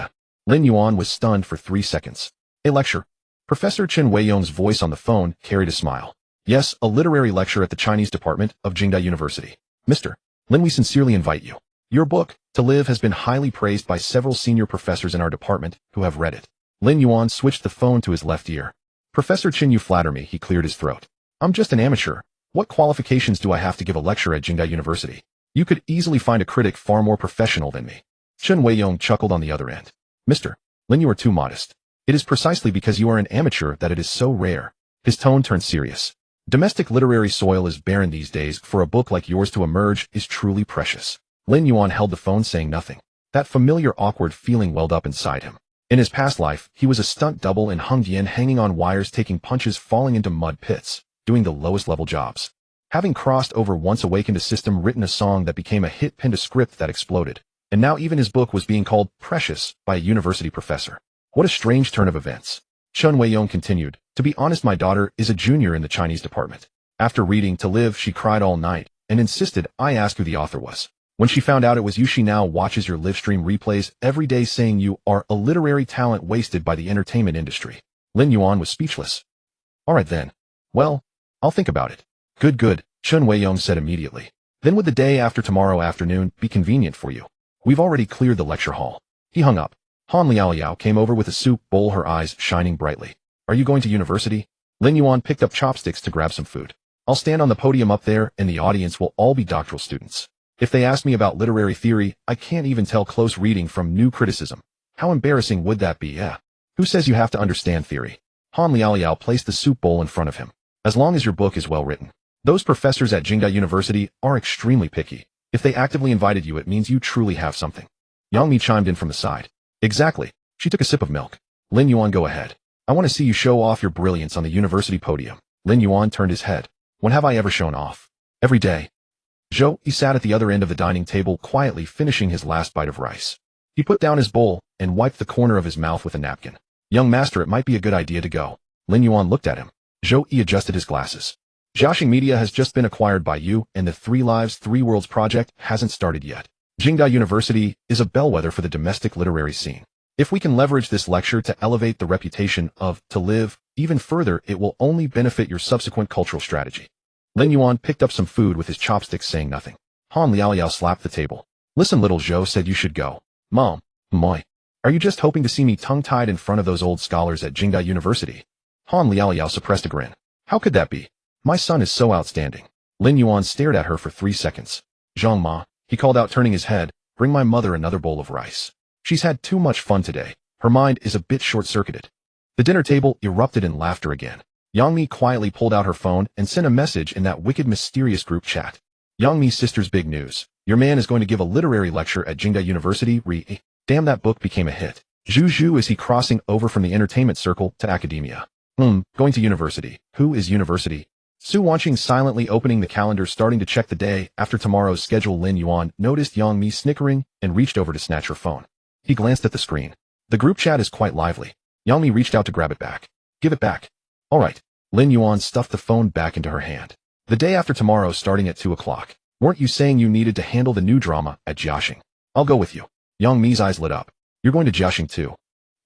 Lin Yuan was stunned for 3 seconds. A lecture? Professor Chen Weiyong's voice on the phone carried a smile. Yes, a literary lecture at the Chinese department of Jingda University. Mr. Lin, we sincerely invite you. Your book, To Live, has been highly praised by several senior professors in our department who have read it. Lin Yuan switched the phone to his left ear. Professor Chen, you flatter me, he cleared his throat. I'm just an amateur. What qualifications do I have to give a lecture at Jingda University? You could easily find a critic far more professional than me. Chen Weiyong chuckled on the other end. Mr. Lin, you are too modest. It is precisely because you are an amateur that it is so rare. His tone turned serious. Domestic literary soil is barren these days. For a book like yours to emerge is truly precious. Lin Yuan held the phone, saying nothing. That familiar awkward feeling welled up inside him. In his past life, he was a stunt double in Hengdian, hanging on wires, taking punches, falling into mud pits, doing the lowest level jobs. Having crossed over once, awakened a system, written a song that became a hit, penned a script that exploded. And now even his book was being called precious by a university professor. What a strange turn of events. Chen Weiyong continued. To be honest, my daughter is a junior in the Chinese department. After reading To Live, she cried all night and insisted I ask who the author was. When she found out it was you, she now watches your live stream replays every day, saying you are a literary talent wasted by the entertainment industry. Lin Yuan was speechless. All right then. Well, I'll think about it. Good, Chen Weiyong said immediately. Then would the day after tomorrow afternoon be convenient for you? We've already cleared the lecture hall. He hung up. Han Liao came over with a soup bowl, her eyes shining brightly. Are you going to university? Lin Yuan picked up chopsticks to grab some food. I'll stand on the podium up there, and the audience will all be doctoral students. If they ask me about literary theory, I can't even tell close reading from new criticism. How embarrassing would that be? Who says you have to understand theory? Han Liao placed the soup bowl in front of him. As long as your book is well written. Those professors at Jingda University are extremely picky. If they actively invited you, it means you truly have something. Yang Mi chimed in from the side. Exactly. She took a sip of milk. Lin Yuan, go ahead. I want to see you show off your brilliance on the university podium. Lin Yuan turned his head. When have I ever shown off? Every day. Zhou, he sat at the other end of the dining table, quietly finishing his last bite of rice. He put down his bowl and wiped the corner of his mouth with a napkin. Young master, it might be a good idea to go. Lin Yuan looked at him. Zhou adjusted his glasses. Jiaxing Media has just been acquired by you, and the 3 Lives, 3 Worlds project hasn't started yet. Jingda University is a bellwether for the domestic literary scene. If we can leverage this lecture to elevate the reputation of To Live even further, it will only benefit your subsequent cultural strategy. Lin Yuan picked up some food with his chopsticks, saying nothing. Han Liaoyao slapped the table. Listen, little Zhou said you should go. Mom. Moi. Are you just hoping to see me tongue-tied in front of those old scholars at Jingda University? Han Liaoyao suppressed a grin. How could that be? My son is so outstanding. Lin Yuan stared at her for 3 seconds. Zhang Ma, he called out, turning his head, bring my mother another bowl of rice. She's had too much fun today. Her mind is a bit short-circuited. The dinner table erupted in laughter again. Yang Mi quietly pulled out her phone and sent a message in that wicked, mysterious group chat. Yang Mi's sister's big news. Your man is going to give a literary lecture at Jingda University. Damn, that book became a hit. Zhu Zhu, is he crossing over from the entertainment circle to academia? Going to university. Who is university? Su Wanqing silently opening the calendar, starting to check the day after tomorrow's schedule. Lin Yuan noticed Yang Mi snickering and reached over to snatch her phone. He glanced at the screen. The group chat is quite lively. Yang Mi reached out to grab it back. Give it back. All right. Lin Yuan stuffed the phone back into her hand. The day after tomorrow, starting at 2 o'clock. Weren't you saying you needed to handle the new drama at Jiaxing? I'll go with you. Yang Mi's eyes lit up. You're going to Jiaxing too.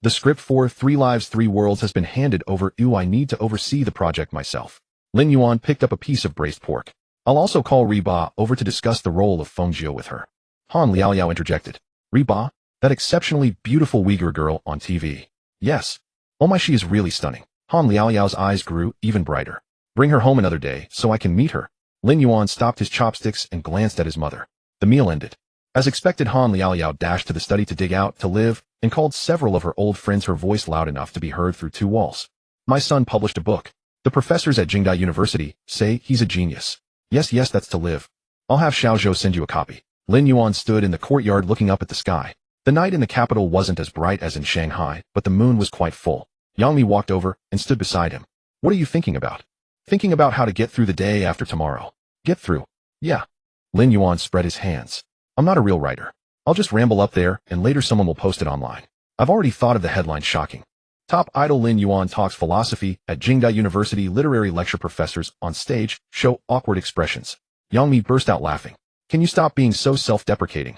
The script for 3 Lives, 3 Worlds has been handed over. I need to oversee the project myself. Lin Yuan picked up a piece of braised pork. I'll also call Riba over to discuss the role of Feng Jiu with her. Han Liaoyao interjected. Riba? That exceptionally beautiful Uyghur girl on TV. Yes. Oh my, she is really stunning. Han Liaoyao's eyes grew even brighter. Bring her home another day so I can meet her. Lin Yuan stopped his chopsticks and glanced at his mother. The meal ended. As expected, Han Liaoyao dashed to the study to dig out To Live and called several of her old friends, her voice loud enough to be heard through 2 walls. My son published a book. The professors at Jingda University say he's a genius. Yes, that's To Live. I'll have Xiaozhou send you a copy. Lin Yuan stood in the courtyard looking up at the sky. The night in the capital wasn't as bright as in Shanghai, but the moon was quite full. Yang Mi walked over and stood beside him. What are you thinking about? Thinking about how to get through the day after tomorrow. Get through? Yeah. Lin Yuan spread his hands. I'm not a real writer. I'll just ramble up there and later someone will post it online. I've already thought of the headline. Shocking. Top idol Lin Yuan talks philosophy at Jingda University. Literary lecture professors on stage show awkward expressions. Yang Mi burst out laughing. Can you stop being so self-deprecating?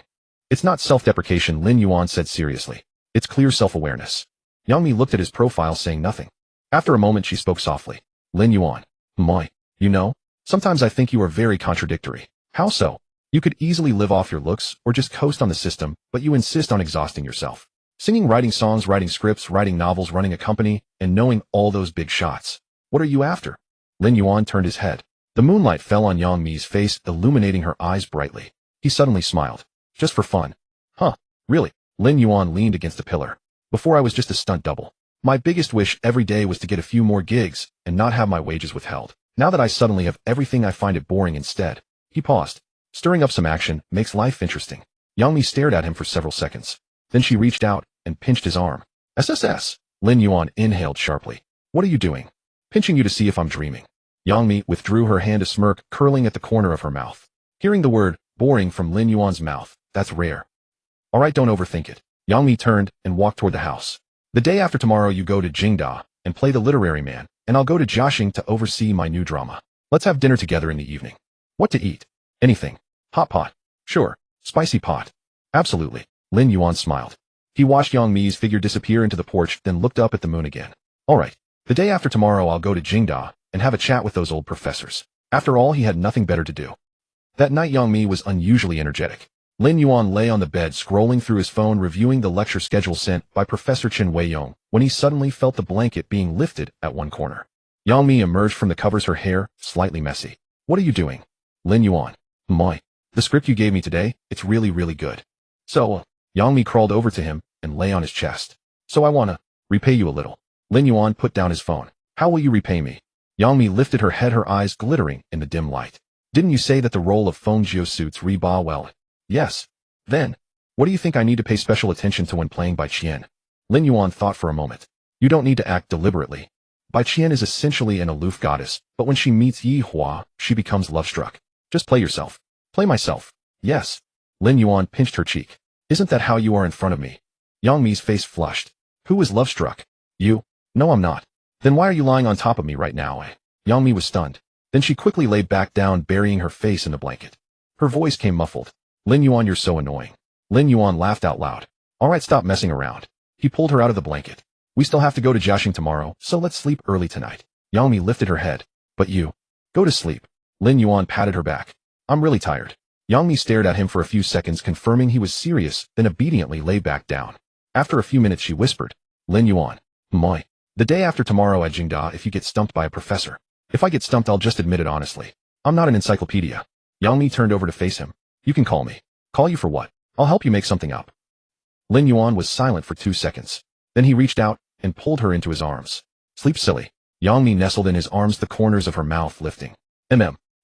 It's not self-deprecation, Lin Yuan said seriously. It's clear self-awareness. Yang Mi looked at his profile, saying nothing. After a moment, she spoke softly. Lin Yuan. Moi. You know, sometimes I think you are very contradictory. How so? You could easily live off your looks or just coast on the system, but you insist on exhausting yourself. Singing, writing songs, writing scripts, writing novels, running a company, and knowing all those big shots. What are you after? Lin Yuan turned his head. The moonlight fell on Yang Mi's face, illuminating her eyes brightly. He suddenly smiled. Just for fun. Huh, really? Lin Yuan leaned against a pillar. Before I was just a stunt double. My biggest wish every day was to get a few more gigs and not have my wages withheld. Now that I suddenly have everything, I find it boring instead. He paused. Stirring up some action makes life interesting. Yang Mi stared at him for several seconds. Then she reached out and pinched his arm. SSS. Lin Yuan inhaled sharply. What are you doing? Pinching you to see if I'm dreaming. Yang Mi withdrew her hand, a smirk curling at the corner of her mouth. Hearing the word boring from Lin Yuan's mouth, that's rare. All right, don't overthink it. Yang Mi turned and walked toward the house. The day after tomorrow, you go to Jingda and play the literary man, and I'll go to Jiaxing to oversee my new drama. Let's have dinner together in the evening. What to eat? Anything. Hot pot. Sure. Spicy pot. Absolutely. Lin Yuan smiled. He watched Yang Mi's figure disappear into the porch, then looked up at the moon again. All right. The day after tomorrow, I'll go to Jingda and have a chat with those old professors. After all, he had nothing better to do. That night, Yang Mi was unusually energetic. Lin Yuan lay on the bed, scrolling through his phone, reviewing the lecture schedule sent by Professor Chen Weiyong, when he suddenly felt the blanket being lifted at one corner. Yang Mi emerged from the covers, her hair slightly messy. What are you doing? Lin Yuan. Moi. The script you gave me today, it's really, really good. So, Yang Mi crawled over to him and lay on his chest. So I wanna repay you a little. Lin Yuan put down his phone. How will you repay me? Yang Mi lifted her head, her eyes glittering in the dim light. Didn't you say that the role of Feng Jiu suits Riba well? Yes. Then, what do you think I need to pay special attention to when playing Bai Qian? Lin Yuan thought for a moment. You don't need to act deliberately. Bai Qian is essentially an aloof goddess, but when she meets Yi Hua, she becomes love-struck. Just play yourself. Play myself. Yes. Lin Yuan pinched her cheek. Isn't that how you are in front of me? Yang Mi's face flushed. Who is love-struck? You? No, I'm not. Then why are you lying on top of me right now? Yang Mi was stunned. Then she quickly lay back down, burying her face in the blanket. Her voice came muffled. Lin Yuan, you're so annoying. Lin Yuan laughed out loud. Alright, stop messing around. He pulled her out of the blanket. We still have to go to Jiaxing tomorrow, so let's sleep early tonight. Yang Mi lifted her head. But you. Go to sleep. Lin Yuan patted her back. I'm really tired. Yang Mi stared at him for a few seconds, confirming he was serious, then obediently lay back down. After a few minutes she whispered, Lin Yuan. Moi. The day after tomorrow at Jingda if you get stumped by a professor. If I get stumped I'll just admit it honestly. I'm not an encyclopedia. Yang Mi turned over to face him. You can call me. Call you for what? I'll help you make something up. Lin Yuan was silent for 2 seconds. Then he reached out and pulled her into his arms. Sleep, silly. Yang Mi nestled in his arms, the corners of her mouth lifting.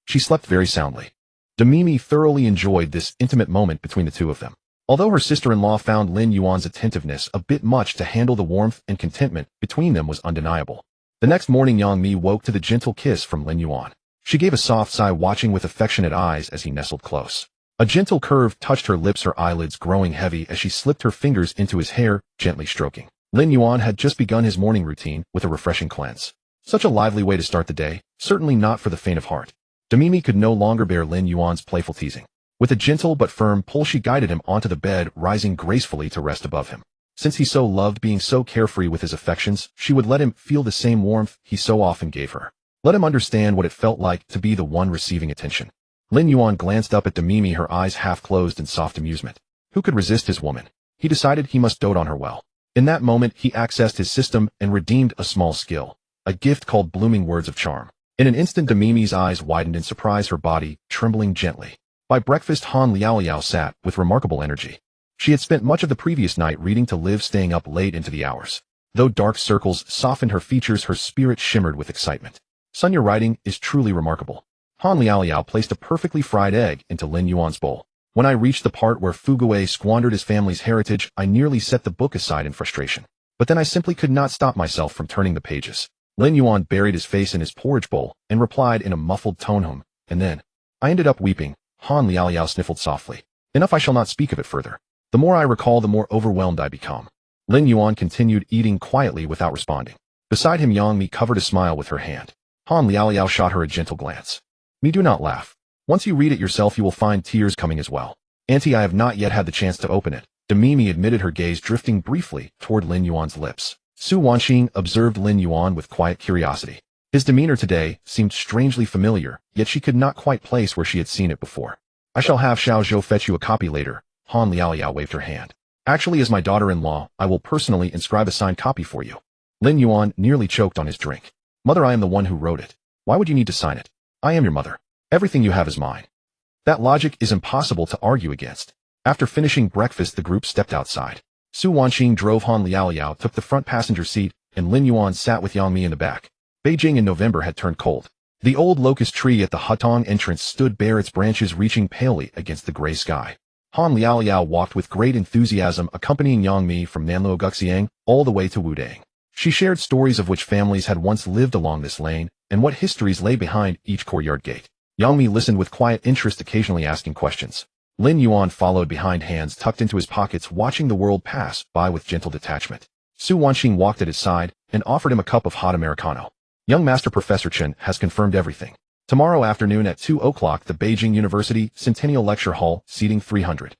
She slept very soundly. Demimi thoroughly enjoyed this intimate moment between the two of them. Although her sister-in-law found Lin Yuan's attentiveness a bit much to handle, the warmth and contentment between them was undeniable. The next morning Yang Mi woke to the gentle kiss from Lin Yuan. She gave a soft sigh, watching with affectionate eyes as he nestled close. A gentle curve touched her lips, her eyelids growing heavy as she slipped her fingers into his hair, gently stroking. Lin Yuan had just begun his morning routine with a refreshing cleanse. Such a lively way to start the day, certainly not for the faint of heart. Demimi could no longer bear Lin Yuan's playful teasing. With a gentle but firm pull she guided him onto the bed, rising gracefully to rest above him. Since he so loved being so carefree with his affections, she would let him feel the same warmth he so often gave her. Let him understand what it felt like to be the one receiving attention. Lin Yuan glanced up at Demimi, her eyes half closed in soft amusement. Who could resist his woman? He decided he must dote on her well. In that moment he accessed his system and redeemed a small skill, a gift called blooming words of charm. In an instant Demimi's eyes widened in surprise, her body trembling gently. By breakfast Han Liao sat with remarkable energy. She had spent much of the previous night reading to live, staying up late into the hours. Though dark circles softened her features, her spirit shimmered with excitement. Son, your writing is truly remarkable. Han Liao placed a perfectly fried egg into Lin Yuan's bowl. When I reached the part where Fugui squandered his family's heritage, I nearly set the book aside in frustration. But then I simply could not stop myself from turning the pages. Lin Yuan buried his face in his porridge bowl and replied in a muffled tone, and then I ended up weeping. Han Liao sniffled softly. Enough, I shall not speak of it further. The more I recall, the more overwhelmed I become. Lin Yuan continued eating quietly without responding. Beside him Yang Mi covered a smile with her hand. Han Liao shot her a gentle glance. Me, do not laugh. Once you read it yourself you will find tears coming as well. Auntie, I have not yet had the chance to open it. Demimi admitted, her gaze drifting briefly toward Lin Yuan's lips. Su Wanxing observed Lin Yuan with quiet curiosity. His demeanor today seemed strangely familiar, yet she could not quite place where she had seen it before. I shall have Xiao Zhou fetch you a copy later. Han Liao waved her hand. Actually, as my daughter-in-law, I will personally inscribe a signed copy for you. Lin Yuan nearly choked on his drink. Mother, I am the one who wrote it. Why would you need to sign it? I am your mother. Everything you have is mine. That logic is impossible to argue against. After finishing breakfast the group stepped outside. Su Wanxing drove, Han Liao took the front passenger seat, and Lin Yuan sat with Yang Mi in the back. Beijing in November had turned cold. The old locust tree at the Hutong entrance stood bare, its branches reaching palely against the gray sky. Han Liao walked with great enthusiasm, accompanying Yang Mi from Nanluo Guxiang all the way to Wudang. She shared stories of which families had once lived along this lane, and what histories lay behind each courtyard gate. Yang Mi listened with quiet interest, occasionally asking questions. Lin Yuan followed behind, hands tucked into his pockets, watching the world pass by with gentle detachment. Su Wanxing walked at his side and offered him a cup of hot Americano. Young Master Professor Chen has confirmed everything. Tomorrow afternoon at 2 o'clock, the Beijing University Centennial Lecture Hall, seating 300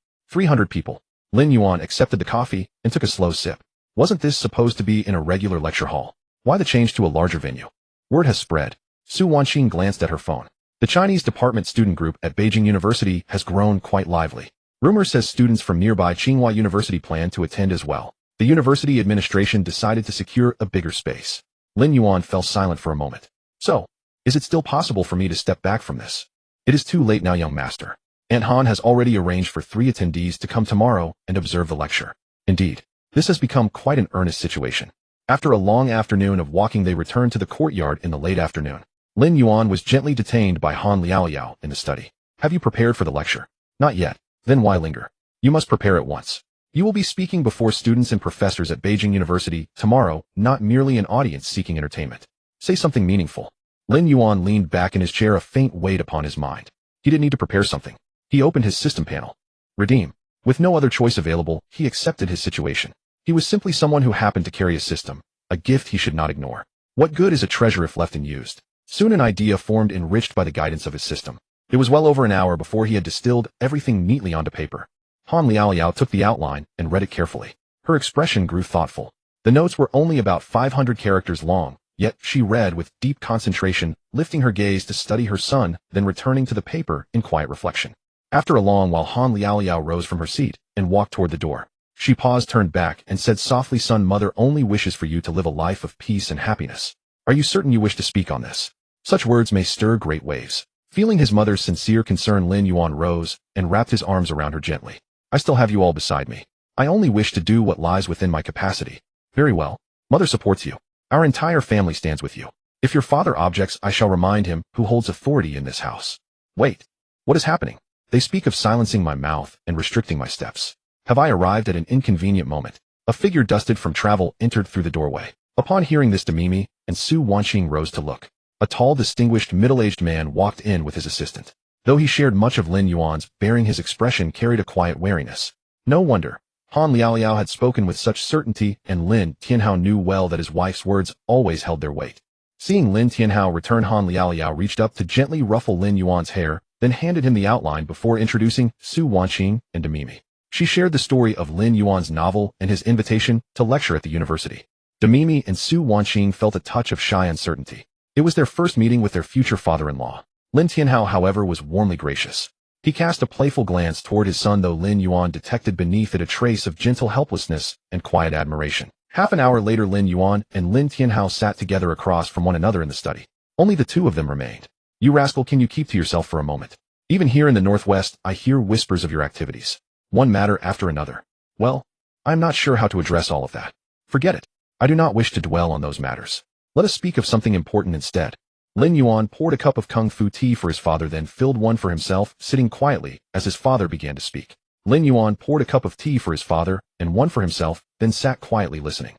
people. Lin Yuan accepted the coffee and took a slow sip. Wasn't this supposed to be in a regular lecture hall? Why the change to a larger venue? Word has spread. Su Wanxing glanced at her phone. The Chinese department student group at Beijing University has grown quite lively. Rumor says students from nearby Tsinghua University plan to attend as well. The university administration decided to secure a bigger space. Lin Yuan fell silent for a moment. So, is it still possible for me to step back from this? It is too late now, young master. Aunt Han has already arranged for 3 attendees to come tomorrow and observe the lecture. Indeed, this has become quite an earnest situation. After a long afternoon of walking they returned to the courtyard in the late afternoon. Lin Yuan was gently detained by Han Liao in the study. Have you prepared for the lecture? Not yet. Then why linger? You must prepare at once. You will be speaking before students and professors at Beijing University tomorrow, not merely an audience seeking entertainment. Say something meaningful. Lin Yuan leaned back in his chair, a faint weight upon his mind. He didn't need to prepare something. He opened his system panel. Redeem. With no other choice available, he accepted his situation. He was simply someone who happened to carry a system, a gift he should not ignore. What good is a treasure if left unused? Soon an idea formed, enriched by the guidance of his system. It was well over an hour before he had distilled everything neatly onto paper. Han Liao took the outline and read it carefully. Her expression grew thoughtful. The notes were only about 500 characters long, yet she read with deep concentration, lifting her gaze to study her son, then returning to the paper in quiet reflection. After a long while, Han Liao rose from her seat and walked toward the door. She paused, turned back, and said softly, "Son, mother only wishes for you to live a life of peace and happiness. Are you certain you wish to speak on this? Such words may stir great waves." Feeling his mother's sincere concern, Lin Yuan rose and wrapped his arms around her gently. "I still have you all beside me. I only wish to do what lies within my capacity." "Very well. Mother supports you. Our entire family stands with you. If your father objects, I shall remind him who holds authority in this house." "Wait. What is happening? They speak of silencing my mouth and restricting my steps. Have I arrived at an inconvenient moment?" A figure dusted from travel entered through the doorway. Upon hearing this, Demimi and Su Wanqing rose to look. A tall, distinguished, middle-aged man walked in with his assistant. Though he shared much of Lin Yuan's bearing, his expression carried a quiet wariness. No wonder. Han Liao had spoken with such certainty, and Lin Tianhao knew well that his wife's words always held their weight. Seeing Lin Tianhao return, Han Liao reached up to gently ruffle Lin Yuan's hair, then handed him the outline before introducing Su Wanqing and Demimi. She shared the story of Lin Yuan's novel and his invitation to lecture at the university. Demimi and Su Wanqing felt a touch of shy uncertainty. It was their first meeting with their future father-in-law. Lin Tianhao, however, was warmly gracious. He cast a playful glance toward his son, though Lin Yuan detected beneath it a trace of gentle helplessness and quiet admiration. Half an hour later, Lin Yuan and Lin Tianhao sat together across from one another in the study. Only the two of them remained. "You rascal, can you keep to yourself for a moment? Even here in the Northwest, I hear whispers of your activities. One matter after another. Well, I am not sure how to address all of that. Forget it. I do not wish to dwell on those matters. Let us speak of something important instead." Lin Yuan poured a cup of kung fu tea for his father, then filled one for himself, sitting quietly as his father began to speak. Lin Yuan poured a cup of tea for his father and one for himself, then sat quietly listening.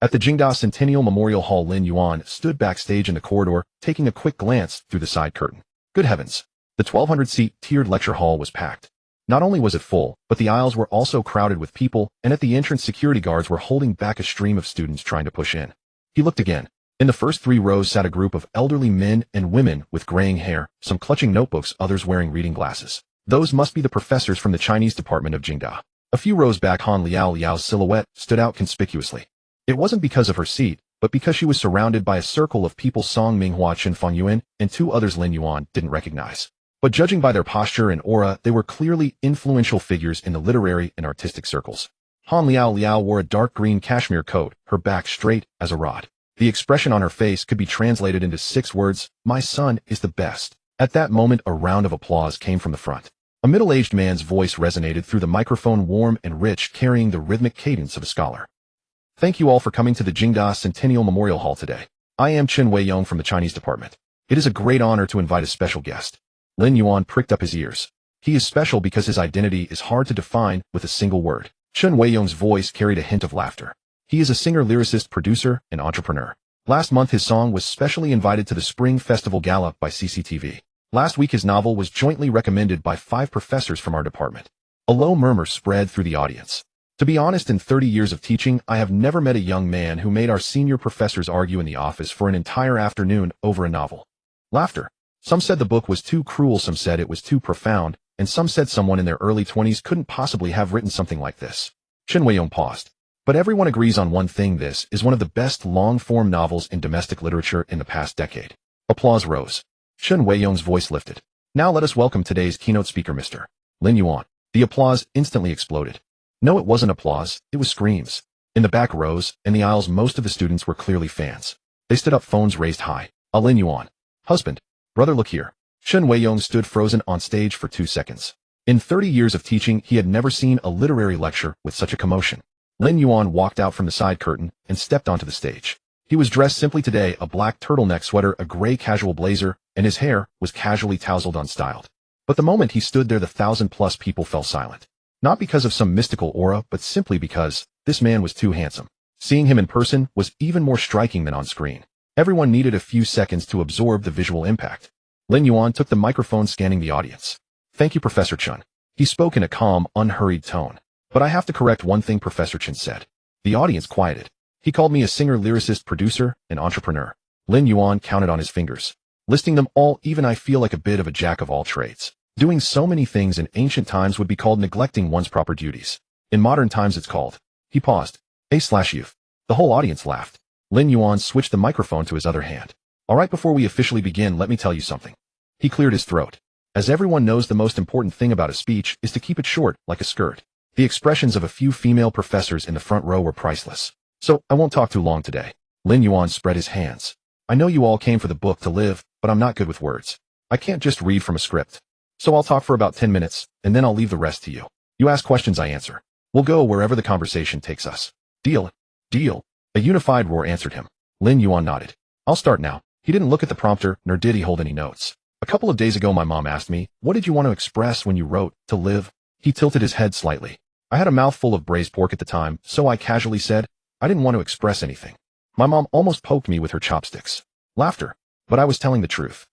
At the Jingda Centennial Memorial Hall, Lin Yuan stood backstage in the corridor, taking a quick glance through the side curtain. Good heavens! The 1,200-seat tiered lecture hall was packed. Not only was it full, but the aisles were also crowded with people, and at the entrance, security guards were holding back a stream of students trying to push in. He looked again. In the first 3 rows sat a group of elderly men and women with graying hair, some clutching notebooks, others wearing reading glasses. Those must be the professors from the Chinese department of Jingda. A few rows back, Han Liao's silhouette stood out conspicuously. It wasn't because of her seat, but because she was surrounded by a circle of people. Song Minghua, Chen Fengyuan, and 2 others Lin Yuan didn't recognize. But judging by their posture and aura, they were clearly influential figures in the literary and artistic circles. Han Liao wore a dark green cashmere coat, her back straight as a rod. The expression on her face could be translated into 6 words: "My son is the best." At that moment, a round of applause came from the front. A middle-aged man's voice resonated through the microphone, warm and rich, carrying the rhythmic cadence of a scholar. "Thank you all for coming to the Jingda Centennial Memorial Hall today. I am Chen Weiyong from the Chinese department. It is a great honor to invite a special guest." Lin Yuan pricked up his ears. He is special because his identity is hard to define with a single word. Chen Weiyong's voice carried a hint of laughter. He is a singer, lyricist, producer, and entrepreneur. Last month, his song was specially invited to the Spring Festival Gala by CCTV. Last week, his novel was jointly recommended by 5 professors from our department. A low murmur spread through the audience. To be honest, in 30 years of teaching, I have never met a young man who made our senior professors argue in the office for an entire afternoon over a novel. Laughter. Some said the book was too cruel, some said it was too profound, and some said someone in their early 20s couldn't possibly have written something like this. Chen Weiyong paused. But everyone agrees on one thing: this is one of the best long-form novels in domestic literature in the past decade. Applause rose. Chen Weiyong's voice lifted. "Now let us welcome today's keynote speaker, Mr. Lin Yuan." The applause instantly exploded. No, it wasn't applause, it was screams. In the back rows and the aisles, most of the students were clearly fans. They stood up, phones raised high. Lin Yuan. Husband. Brother, look here. Chen Weiyong stood frozen on stage for 2 seconds. In 30 years of teaching, he had never seen a literary lecture with such a commotion. Lin Yuan walked out from the side curtain and stepped onto the stage. He was dressed simply today, a black turtleneck sweater, a gray casual blazer, and his hair was casually tousled, unstyled. But the moment he stood there, the 1,000+ people fell silent. Not because of some mystical aura, but simply because this man was too handsome. Seeing him in person was even more striking than on screen. Everyone needed a few seconds to absorb the visual impact. Lin Yuan took the microphone, scanning the audience. "Thank you, Professor Chen." He spoke in a calm, unhurried tone. "But I have to correct one thing," Professor Chen said. The audience quieted. "He called me a singer, lyricist, producer, and entrepreneur." Lin Yuan counted on his fingers. Listing them all, even I feel like a bit of a jack of all trades. Doing so many things in ancient times would be called neglecting one's proper duties. In modern times it's called. He paused. A/youth. The whole audience laughed. Lin Yuan switched the microphone to his other hand. All right, before we officially begin, let me tell you something. He cleared his throat. As everyone knows, the most important thing about a speech is to keep it short, like a skirt. The expressions of a few female professors in the front row were priceless. So, I won't talk too long today. Lin Yuan spread his hands. I know you all came for the book to live, but I'm not good with words. I can't just read from a script. So I'll talk for about 10 minutes, and then I'll leave the rest to you. You ask questions, I answer. We'll go wherever the conversation takes us. Deal? Deal? A unified roar answered him. Lin Yuan nodded. I'll start now. He didn't look at the prompter, nor did he hold any notes. A couple of days ago my mom asked me, what did you want to express when you wrote, to live? He tilted his head slightly. I had a mouthful of braised pork at the time, so I casually said, I didn't want to express anything. My mom almost poked me with her chopsticks. Laughter. But I was telling the truth.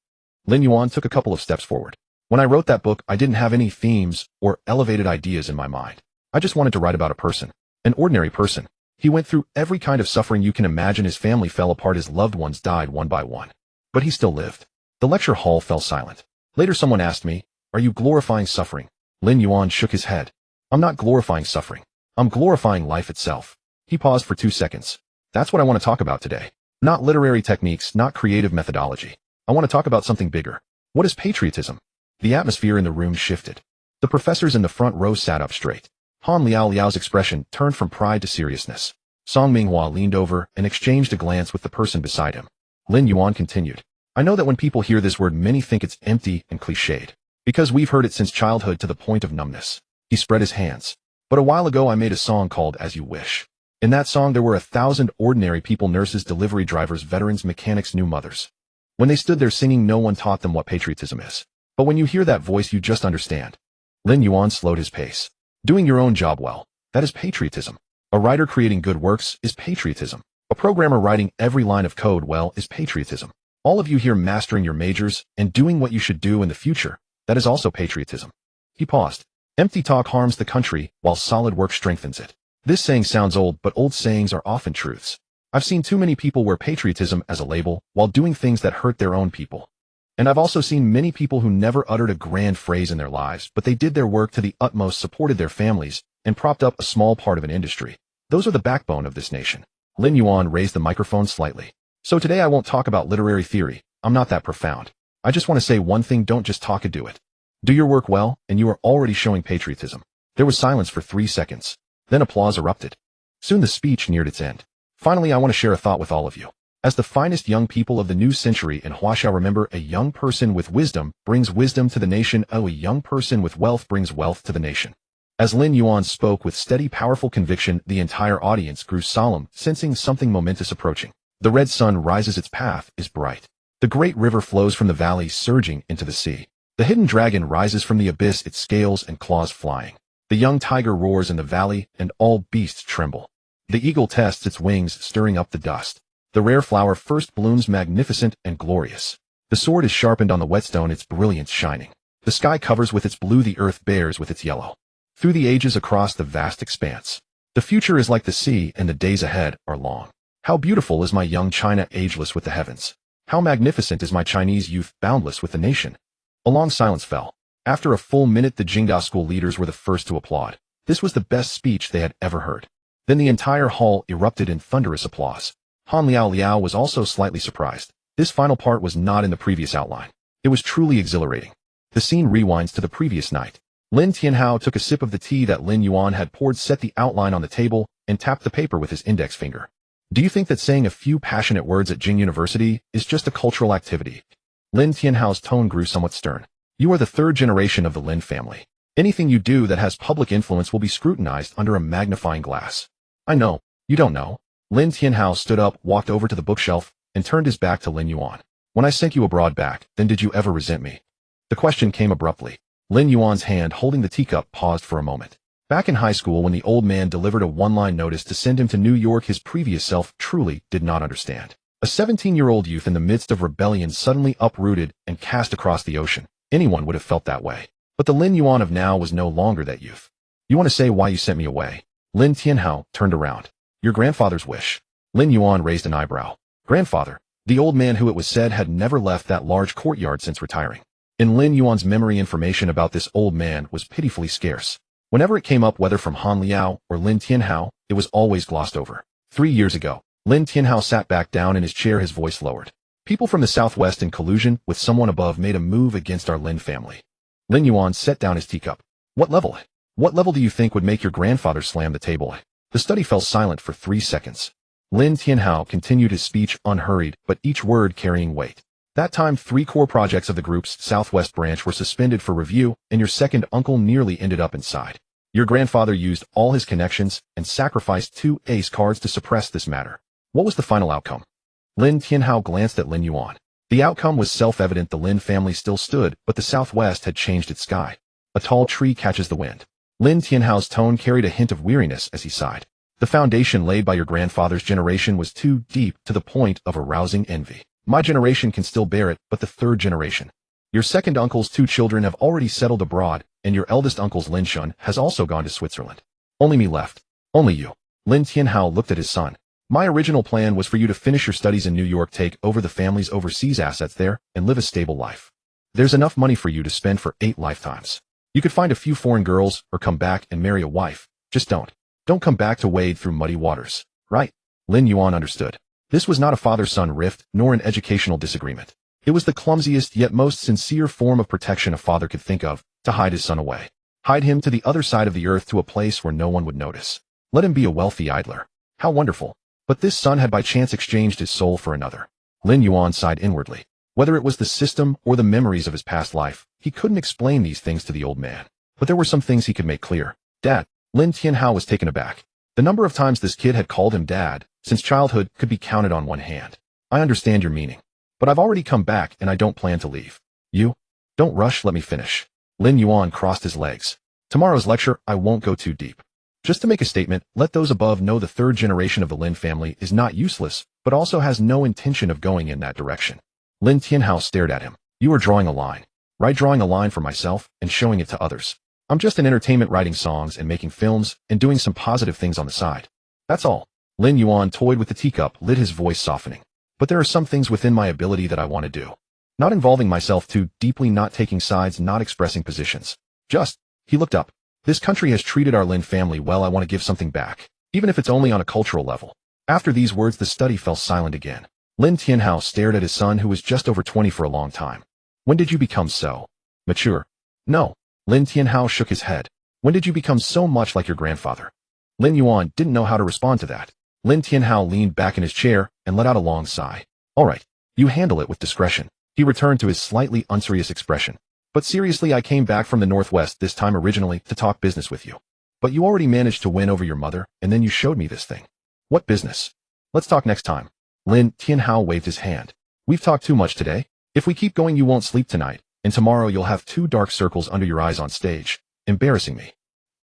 Lin Yuan took a couple of steps forward. When I wrote that book, I didn't have any themes or elevated ideas in my mind. I just wanted to write about a person. An ordinary person. He went through every kind of suffering you can imagine. His family fell apart, his loved ones died one by one. But he still lived. The lecture hall fell silent. Later someone asked me, are you glorifying suffering? Lin Yuan shook his head. I'm not glorifying suffering. I'm glorifying life itself. He paused for 2 seconds. That's what I want to talk about today. Not literary techniques, not creative methodology. I want to talk about something bigger. What is patriotism? The atmosphere in the room shifted. The professors in the front row sat up straight. Han Liao's expression turned from pride to seriousness. Song Minghua leaned over and exchanged a glance with the person beside him. Lin Yuan continued. I know that when people hear this word, many think it's empty and cliched. Because we've heard it since childhood to the point of numbness. He spread his hands. But a while ago I made a song called As You Wish. In that song there were 1,000 ordinary people, nurses, delivery drivers, veterans, mechanics, new mothers. When they stood there singing, no one taught them what patriotism is. But when you hear that voice, you just understand. Lin Yuan slowed his pace. Doing your own job well, that is patriotism. A writer creating good works is patriotism. A programmer writing every line of code well is patriotism. All of you here mastering your majors and doing what you should do in the future, that is also patriotism. He paused. Empty talk harms the country, while solid work strengthens it. This saying sounds old, but old sayings are often truths. I've seen too many people wear patriotism as a label while doing things that hurt their own people. And I've also seen many people who never uttered a grand phrase in their lives, but they did their work to the utmost, supported their families, and propped up a small part of an industry. Those are the backbone of this nation. Lin Yuan raised the microphone slightly. So today I won't talk about literary theory. I'm not that profound. I just want to say one thing: don't just talk it, do it. Do your work well, and you are already showing patriotism. There was silence for 3 seconds. Then applause erupted. Soon the speech neared its end. Finally, I want to share a thought with all of you. As the finest young people of the new century in Huaxiao, remember, a young person with wisdom brings wisdom to the nation. Oh, a young person with wealth brings wealth to the nation. As Lin Yuan spoke with steady, powerful conviction, the entire audience grew solemn, sensing something momentous approaching. The red sun rises, its path is bright. The great river flows from the valley, surging into the sea. The hidden dragon rises from the abyss, its scales and claws flying. The young tiger roars in the valley, and all beasts tremble. The eagle tests its wings, stirring up the dust. The rare flower first blooms, magnificent and glorious. The sword is sharpened on the whetstone, its brilliance shining. The sky covers with its blue, the earth bears with its yellow. Through the ages, across the vast expanse. The future is like the sea, and the days ahead are long. How beautiful is my young China, ageless with the heavens. How magnificent is my Chinese youth, boundless with the nation. A long silence fell. After a full minute, the Jingda school leaders were the first to applaud. This was the best speech they had ever heard. Then the entire hall erupted in thunderous applause. Han Liao was also slightly surprised. This final part was not in the previous outline. It was truly exhilarating. The scene rewinds to the previous night. Lin Tianhao took a sip of the tea that Lin Yuan had poured, set the outline on the table, and tapped the paper with his index finger. Do you think that saying a few passionate words at Jing University is just a cultural activity? Lin Tianhao's tone grew somewhat stern. You are the third generation of the Lin family. Anything you do that has public influence will be scrutinized under a magnifying glass. I know. You don't know. Lin Tianhao stood up, walked over to the bookshelf, and turned his back to Lin Yuan. When I sent you abroad back, then did you ever resent me? The question came abruptly. Lin Yuan's hand holding the teacup paused for a moment. Back in high school, when the old man delivered a one-line notice to send him to New York, his previous self truly did not understand. A 17-year-old youth in the midst of rebellion, suddenly uprooted and cast across the ocean. Anyone would have felt that way. But the Lin Yuan of now was no longer that youth. You want to say why you sent me away? Lin Tianhao turned around. Your grandfather's wish. Lin Yuan raised an eyebrow. Grandfather? The old man who it was said had never left that large courtyard since retiring. In Lin Yuan's memory, information about this old man was pitifully scarce. Whenever it came up, whether from Han Liao or Lin Tianhao, it was always glossed over. 3 years ago, Lin Tianhao sat back down in his chair, his voice lowered. People from the southwest in collusion with someone above made a move against our Lin family. Lin Yuan set down his teacup. What level? What level do you think would make your grandfather slam the table? The study fell silent for 3 seconds. Lin Tianhao continued his speech unhurried, but each word carrying weight. That time, 3 core projects of the group's Southwest branch were suspended for review, and your second uncle nearly ended up inside. Your grandfather used all his connections and sacrificed 2 ace cards to suppress this matter. What was the final outcome? Lin Tianhao glanced at Lin Yuan. The outcome was self-evident. The Lin family still stood, but the Southwest had changed its sky. A tall tree catches the wind. Lin Tianhao's tone carried a hint of weariness as he sighed. The foundation laid by your grandfather's generation was too deep, to the point of arousing envy. My generation can still bear it, but the 3rd generation. Your second uncle's 2 children have already settled abroad, and your eldest uncle's Lin Shun has also gone to Switzerland. Only me left. Only you. Lin Tianhao looked at his son. My original plan was for you to finish your studies in New York, take over the family's overseas assets there, and live a stable life. There's enough money for you to spend for 8 lifetimes. You could find a few foreign girls, or come back and marry a wife. Just don't. Don't come back to wade through muddy waters. Right? Lin Yuan understood. This was not a father-son rift, nor an educational disagreement. It was the clumsiest yet most sincere form of protection a father could think of, to hide his son away. Hide him to the other side of the earth, to a place where no one would notice. Let him be a wealthy idler. How wonderful. But this son had by chance exchanged his soul for another. Lin Yuan sighed inwardly. Whether it was the system or the memories of his past life, he couldn't explain these things to the old man. But there were some things he could make clear. Dad. Lin Tianhao was taken aback. The number of times this kid had called him dad, since childhood, could be counted on one hand. I understand your meaning. But I've already come back, and I don't plan to leave. You? Don't rush, let me finish. Lin Yuan crossed his legs. Tomorrow's lecture, I won't go too deep. Just to make a statement, let those above know the 3rd generation of the Lin family is not useless, but also has no intention of going in that direction. Lin Tianhao stared at him. You are drawing a line. Right, drawing a line for myself, and showing it to others. I'm just in entertainment, writing songs and making films, and doing some positive things on the side. That's all. Lin Yuan toyed with the teacup, lit, his voice softening. But there are some things within my ability that I want to do. Not involving myself too deeply, not taking sides, not expressing positions. Just, he looked up. This country has treated our Lin family well, I want to give something back. Even if it's only on a cultural level. After these words, the study fell silent again. Lin Tianhao stared at his son, who was just over 20 for a long time. When did you become so mature? No. Lin Tianhao shook his head. When did you become so much like your grandfather? Lin Yuan didn't know how to respond to that. Lin Tianhao leaned back in his chair and let out a long sigh. All right. You handle it with discretion. He returned to his slightly unserious expression. But seriously, I came back from the Northwest this time originally to talk business with you. But you already managed to win over your mother, and then you showed me this thing. What business? Let's talk next time. Lin Tianhao waved his hand. We've talked too much today. If we keep going, you won't sleep tonight, and tomorrow you'll have 2 dark circles under your eyes on stage, embarrassing me.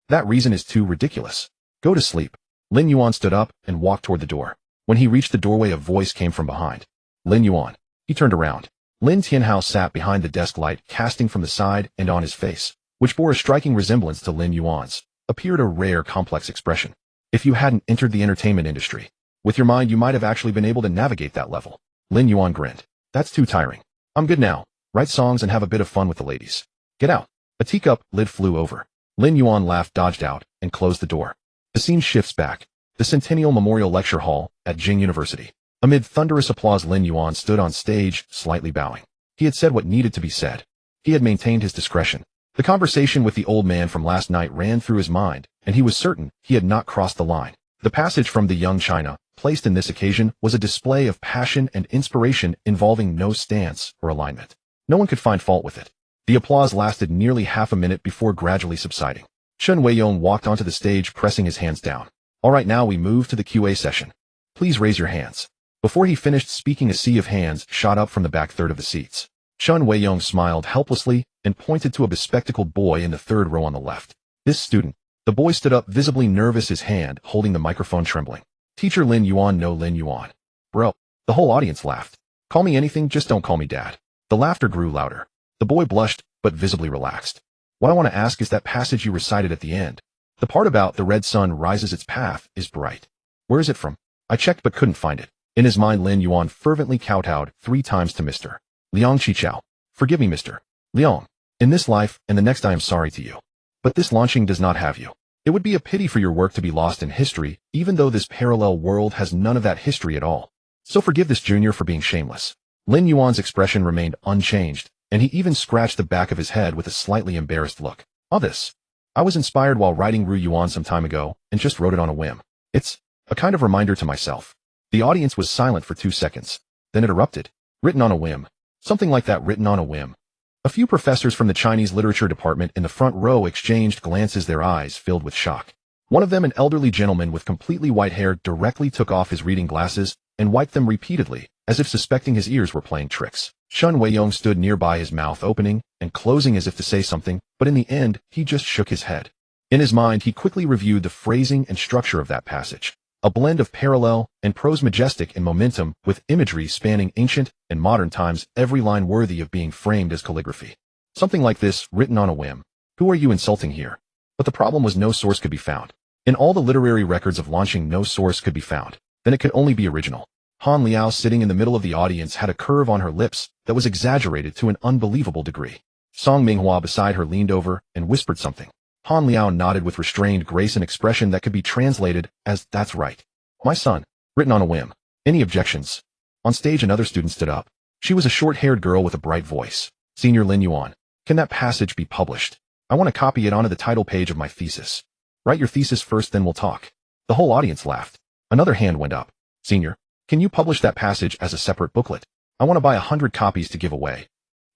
That reason is too ridiculous. Go to sleep. Lin Yuan stood up and walked toward the door. When he reached the doorway, a voice came from behind. Lin Yuan. He turned around. Lin Tianhao sat behind the desk, light casting from the side, and on his face, which bore a striking resemblance to Lin Yuan's, appeared a rare, complex expression. If you hadn't entered the entertainment industry, with your mind you might have actually been able to navigate that level. Lin Yuan grinned. That's too tiring. I'm good now. Write songs and have a bit of fun with the ladies. Get out. A teacup lid flew over. Lin Yuan laughed, dodged out, and closed the door. The scene shifts back. The Centennial Memorial Lecture Hall at Jing University. Amid thunderous applause, Lin Yuan stood on stage, slightly bowing. He had said what needed to be said. He had maintained his discretion. The conversation with the old man from last night ran through his mind, and he was certain he had not crossed the line. The passage from the young China, placed in this occasion, was a display of passion and inspiration involving no stance or alignment. No one could find fault with it. The applause lasted nearly half a minute before gradually subsiding. Chen Weiyong walked onto the stage, pressing his hands down. All right, now we move to the QA session. Please raise your hands. Before he finished speaking, a sea of hands shot up from the back third of the seats. Chen Weiyong smiled helplessly and pointed to a bespectacled boy in the 3rd row on the left. This student. The boy stood up, visibly nervous, his hand holding the microphone trembling. Teacher Lin Yuan. No, Lin Yuan. Bro. The whole audience laughed. Call me anything, just don't call me dad. The laughter grew louder. The boy blushed, but visibly relaxed. What I want to ask is that passage you recited at the end. The part about the red sun rises its path is bright. Where is it from? I checked but couldn't find it. In his mind, Lin Yuan fervently kowtowed 3 times to Mr. Liang Qichao. Forgive me, Mr. Liang. In this life and the next I am sorry to you. But this launching does not have you. It would be a pity for your work to be lost in history, even though this parallel world has none of that history at all. So forgive this junior for being shameless. Lin Yuan's expression remained unchanged, and he even scratched the back of his head with a slightly embarrassed look. This. I was inspired while writing Ru Yuan some time ago, and just wrote it on a whim. It's a kind of reminder to myself. The audience was silent for 2 seconds. Then it erupted. Written on a whim. Something like that, written on a whim. A few professors from the Chinese literature department in the front row exchanged glances, their eyes filled with shock. One of them, an elderly gentleman with completely white hair, directly took off his reading glasses and wiped them repeatedly, as if suspecting his ears were playing tricks. Shun Weiyong stood nearby, his mouth opening and closing as if to say something, but in the end, he just shook his head. In his mind, he quickly reviewed the phrasing and structure of that passage. A blend of parallel and prose, majestic in momentum, with imagery spanning ancient and modern times, every line worthy of being framed as calligraphy. Something like this, written on a whim. Who are you insulting here? But the problem was no source could be found. In all the literary records of launching, no source could be found. Then it could only be original. Han Liao, sitting in the middle of the audience, had a curve on her lips that was exaggerated to an unbelievable degree. Song Minghua beside her leaned over and whispered something. Han Liao nodded with restrained grace, an expression that could be translated as, "That's right. My son." Written on a whim. Any objections? On stage, another student stood up. She was a short-haired girl with a bright voice. Senior Lin Yuan, can that passage be published? I want to copy it onto the title page of my thesis. Write your thesis first, then we'll talk. The whole audience laughed. Another hand went up. Senior, can you publish that passage as a separate booklet? I want to buy 100 copies to give away.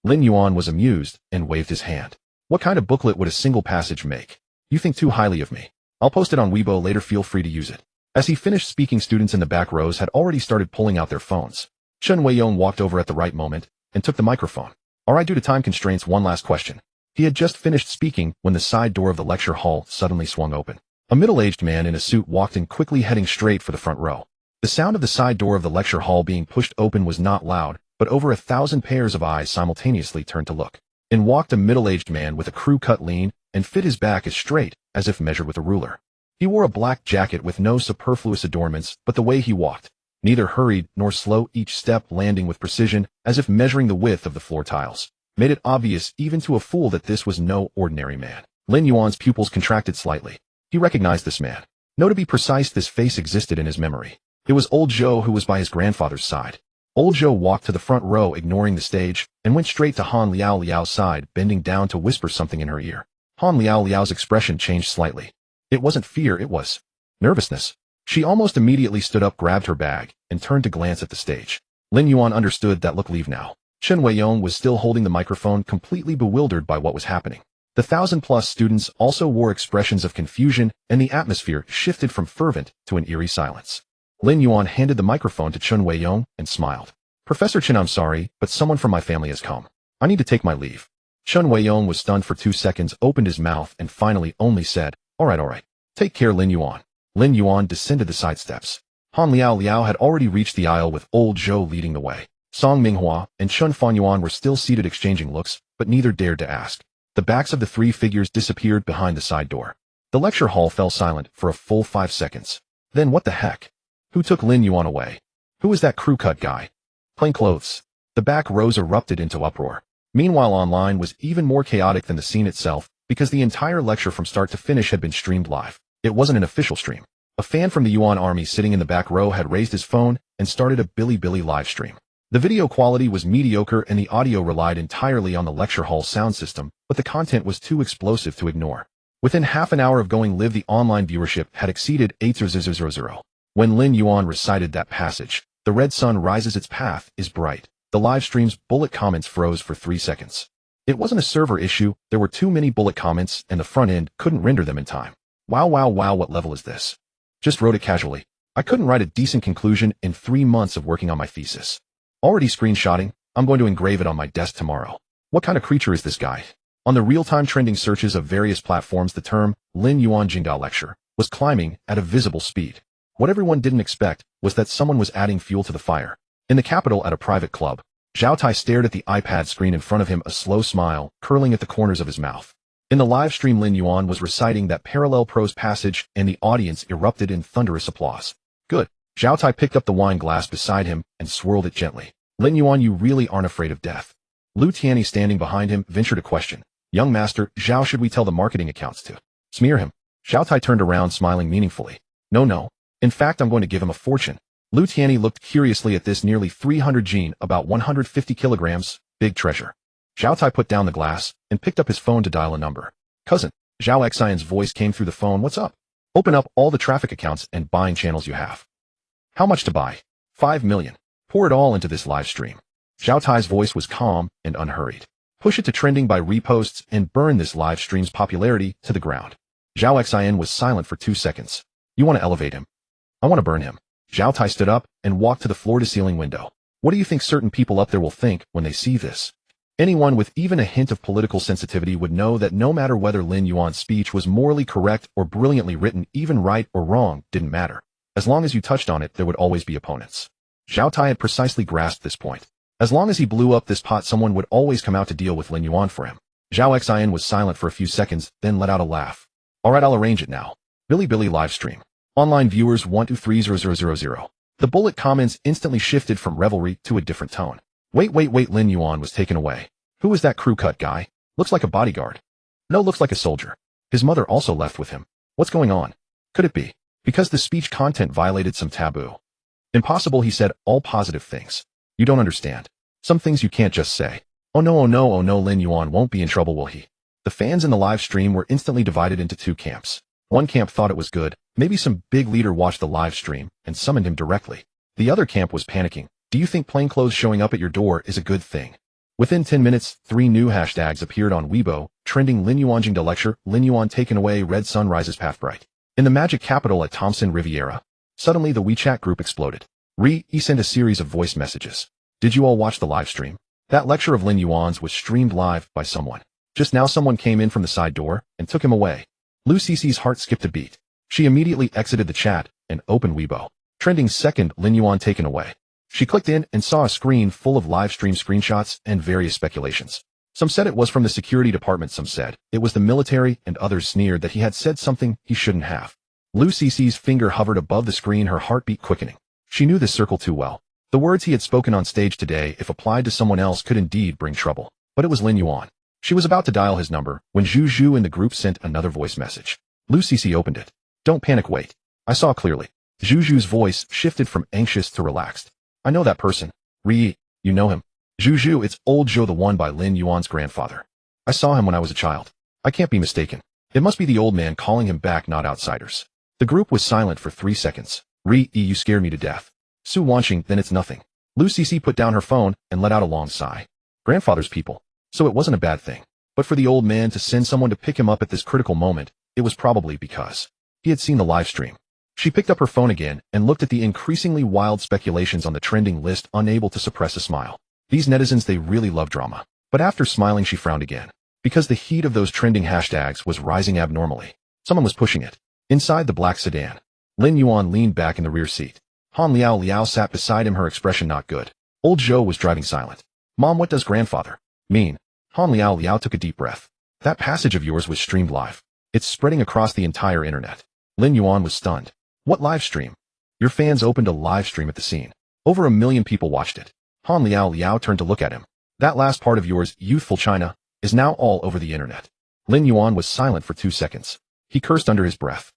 Lin Yuan was amused and waved his hand. What kind of booklet would a single passage make? You think too highly of me. I'll post it on Weibo later, feel free to use it. As he finished speaking, students in the back rows had already started pulling out their phones. Shun Weiyong walked over at the right moment and took the microphone. Alright, due to time constraints, one last question. He had just finished speaking when the side door of the lecture hall suddenly swung open. A middle-aged man in a suit walked in, quickly heading straight for the front row. The sound of the side door of the lecture hall being pushed open was not loud, but over 1,000 pairs of eyes simultaneously turned to look. In walked a middle-aged man with a crew-cut lean and fit, his back as straight as if measured with a ruler. He wore a black jacket with no superfluous adornments, but the way he walked, neither hurried nor slow, each step landing with precision, as if measuring the width of the floor tiles, made it obvious even to a fool that this was no ordinary man. Lin Yuan's pupils contracted slightly. He recognized this man. No, to be precise, this face existed in his memory. It was old Zhou, who was by his grandfather's side. Old Zhou walked to the front row, ignoring the stage, and went straight to Han Liao's side, bending down to whisper something in her ear. Han Liao's expression changed slightly. It wasn't fear, it was nervousness. She almost immediately stood up, grabbed her bag, and turned to glance at the stage. Lin Yuan understood that look. Leave now. Shun Weiyong was still holding the microphone, completely bewildered by what was happening. The 1,000+ students also wore expressions of confusion, and the atmosphere shifted from fervent to an eerie silence. Lin Yuan handed the microphone to Shun Weiyong and smiled. Professor Chen, I'm sorry, but someone from my family has come. I need to take my leave. Shun Weiyong was stunned for 2 seconds, opened his mouth, and finally only said, all right. Take care, Lin Yuan. Lin Yuan descended the side steps. Han Liao had already reached the aisle with old Zhou leading the way. Song Minghua and Shun Fanyuan were still seated, exchanging looks, but neither dared to ask. The backs of the 3 figures disappeared behind the side door. The lecture hall fell silent for a full 5 seconds. Then what the heck? Who took Lin Yuan away? Who was that crew-cut guy? Plain clothes. The back rows erupted into uproar. Meanwhile, online was even more chaotic than the scene itself, because the entire lecture from start to finish had been streamed live. It wasn't an official stream. A fan from the Yuan army sitting in the back row had raised his phone and started a Bilibili live stream. The video quality was mediocre and the audio relied entirely on the lecture hall sound system, but the content was too explosive to ignore. Within half an hour of going live, the online viewership had exceeded 8,000. When Lin Yuan recited that passage, the red sun rises, its path is bright. The live stream's bullet comments froze for 3 seconds. It wasn't a server issue, there were too many bullet comments and the front end couldn't render them in time. Wow, what level is this? Just wrote it casually. I couldn't write a decent conclusion in 3 months of working on my thesis. Already screenshotting, I'm going to engrave it on my desk tomorrow. What kind of creature is this guy? On the real-time trending searches of various platforms, the term Lin Yuan Jingda lecture was climbing at a visible speed. What everyone didn't expect was that someone was adding fuel to the fire. In the capital, at a private club, Zhao Tai stared at the iPad screen in front of him, a slow smile curling at the corners of his mouth. In the live stream, Lin Yuan was reciting that parallel prose passage and the audience erupted in thunderous applause. Good. Zhao Tai picked up the wine glass beside him and swirled it gently. Lin Yuan, you really aren't afraid of death. Lu Tianyi, standing behind him, ventured a question. Young master, Zhao, should we tell the marketing accounts to smear him? Zhao Tai turned around, smiling meaningfully. No. In fact, I'm going to give him a fortune. Lu Tianyi looked curiously at this nearly 300 gene, about 150 kilograms, big treasure. Zhao Tai put down the glass and picked up his phone to dial a number. Cousin, Zhao Xian's voice came through the phone. What's up? Open up all the traffic accounts and buying channels you have. How much to buy? 5 million. Pour it all into this live stream. Zhao Tai's voice was calm and unhurried. Push it to trending by reposts and burn this live stream's popularity to the ground. Zhao Xian was silent for 2 seconds. You want to elevate him? I want to burn him. Zhao Tai stood up and walked to the floor-to-ceiling window. What do you think certain people up there will think when they see this? Anyone with even a hint of political sensitivity would know that no matter whether Lin Yuan's speech was morally correct or brilliantly written, even right or wrong didn't matter. As long as you touched on it, there would always be opponents. Zhao Tai had precisely grasped this point. As long as he blew up this pot, someone would always come out to deal with Lin Yuan for him. Zhao Xian was silent for a few seconds, then let out a laugh. Alright, I'll arrange it now. Billy live stream. Online viewers 1230000. The bullet comments instantly shifted from revelry to a different tone. Wait, Lin Yuan was taken away. Who is that crew cut guy? Looks like a bodyguard. No, looks like a soldier. His mother also left with him. What's going on? Could it be because the speech content violated some taboo? Impossible, he said all positive things. You don't understand. Some things you can't just say. Oh no, Lin Yuan won't be in trouble, will he? The fans in the live stream were instantly divided into 2 camps. One camp thought it was good. Maybe some big leader watched the live stream and summoned him directly. The other camp was panicking. Do you think plainclothes showing up at your door is a good thing? Within 10 minutes, 3 new hashtags appeared on Weibo, trending Lin Yuan Jing de lecture, Lin Yuan taken away, red sun rises path bright. In the magic capital at Thompson Riviera, suddenly the WeChat group exploded. He sent a series of voice messages. Did you all watch the live stream? That lecture of Lin Yuan's was streamed live by someone. Just now someone came in from the side door and took him away. Lu Cici's heart skipped a beat. She immediately exited the chat and opened Weibo. Trending second, Lin Yuan taken away. She clicked in and saw a screen full of live stream screenshots and various speculations. Some said it was from the security department, some said it was the military, and others sneered that he had said something he shouldn't have. Lu Cici's finger hovered above the screen, her heartbeat quickening. She knew this circle too well. The words he had spoken on stage today, if applied to someone else, could indeed bring trouble. But it was Lin Yuan. She was about to dial his number when Zhu in the group sent another voice message. Lu Cici opened it. Don't panic, wait. I saw clearly. Zhu's voice shifted from anxious to relaxed. I know that person. You know him. Zhu, it's old Zhou, the one by Lin Yuan's grandfather. I saw him when I was a child. I can't be mistaken. It must be the old man calling him back, not outsiders. The group was silent for 3 seconds. You scared me to death. Su Wanqing, then it's nothing. Lu Cici put down her phone and let out a long sigh. Grandfather's people. So it wasn't a bad thing. But for the old man to send someone to pick him up at this critical moment, it was probably because he had seen the live stream. She picked up her phone again and looked at the increasingly wild speculations on the trending list, unable to suppress a smile. These netizens, they really love drama. But after smiling, she frowned again. Because the heat of those trending hashtags was rising abnormally. Someone was pushing it. Inside the black sedan, Lin Yuan leaned back in the rear seat. Han Liao sat beside him, her expression not good. Old Zhou was driving silent. Mom, what does grandfather mean? Han Liao took a deep breath. That passage of yours was streamed live. It's spreading across the entire internet. Lin Yuan was stunned. What live stream? Your fans opened a live stream at the scene. Over 1 million people watched it. Han Liao turned to look at him. That last part of yours, youthful China, is now all over the internet. Lin Yuan was silent for 2 seconds. He cursed under his breath.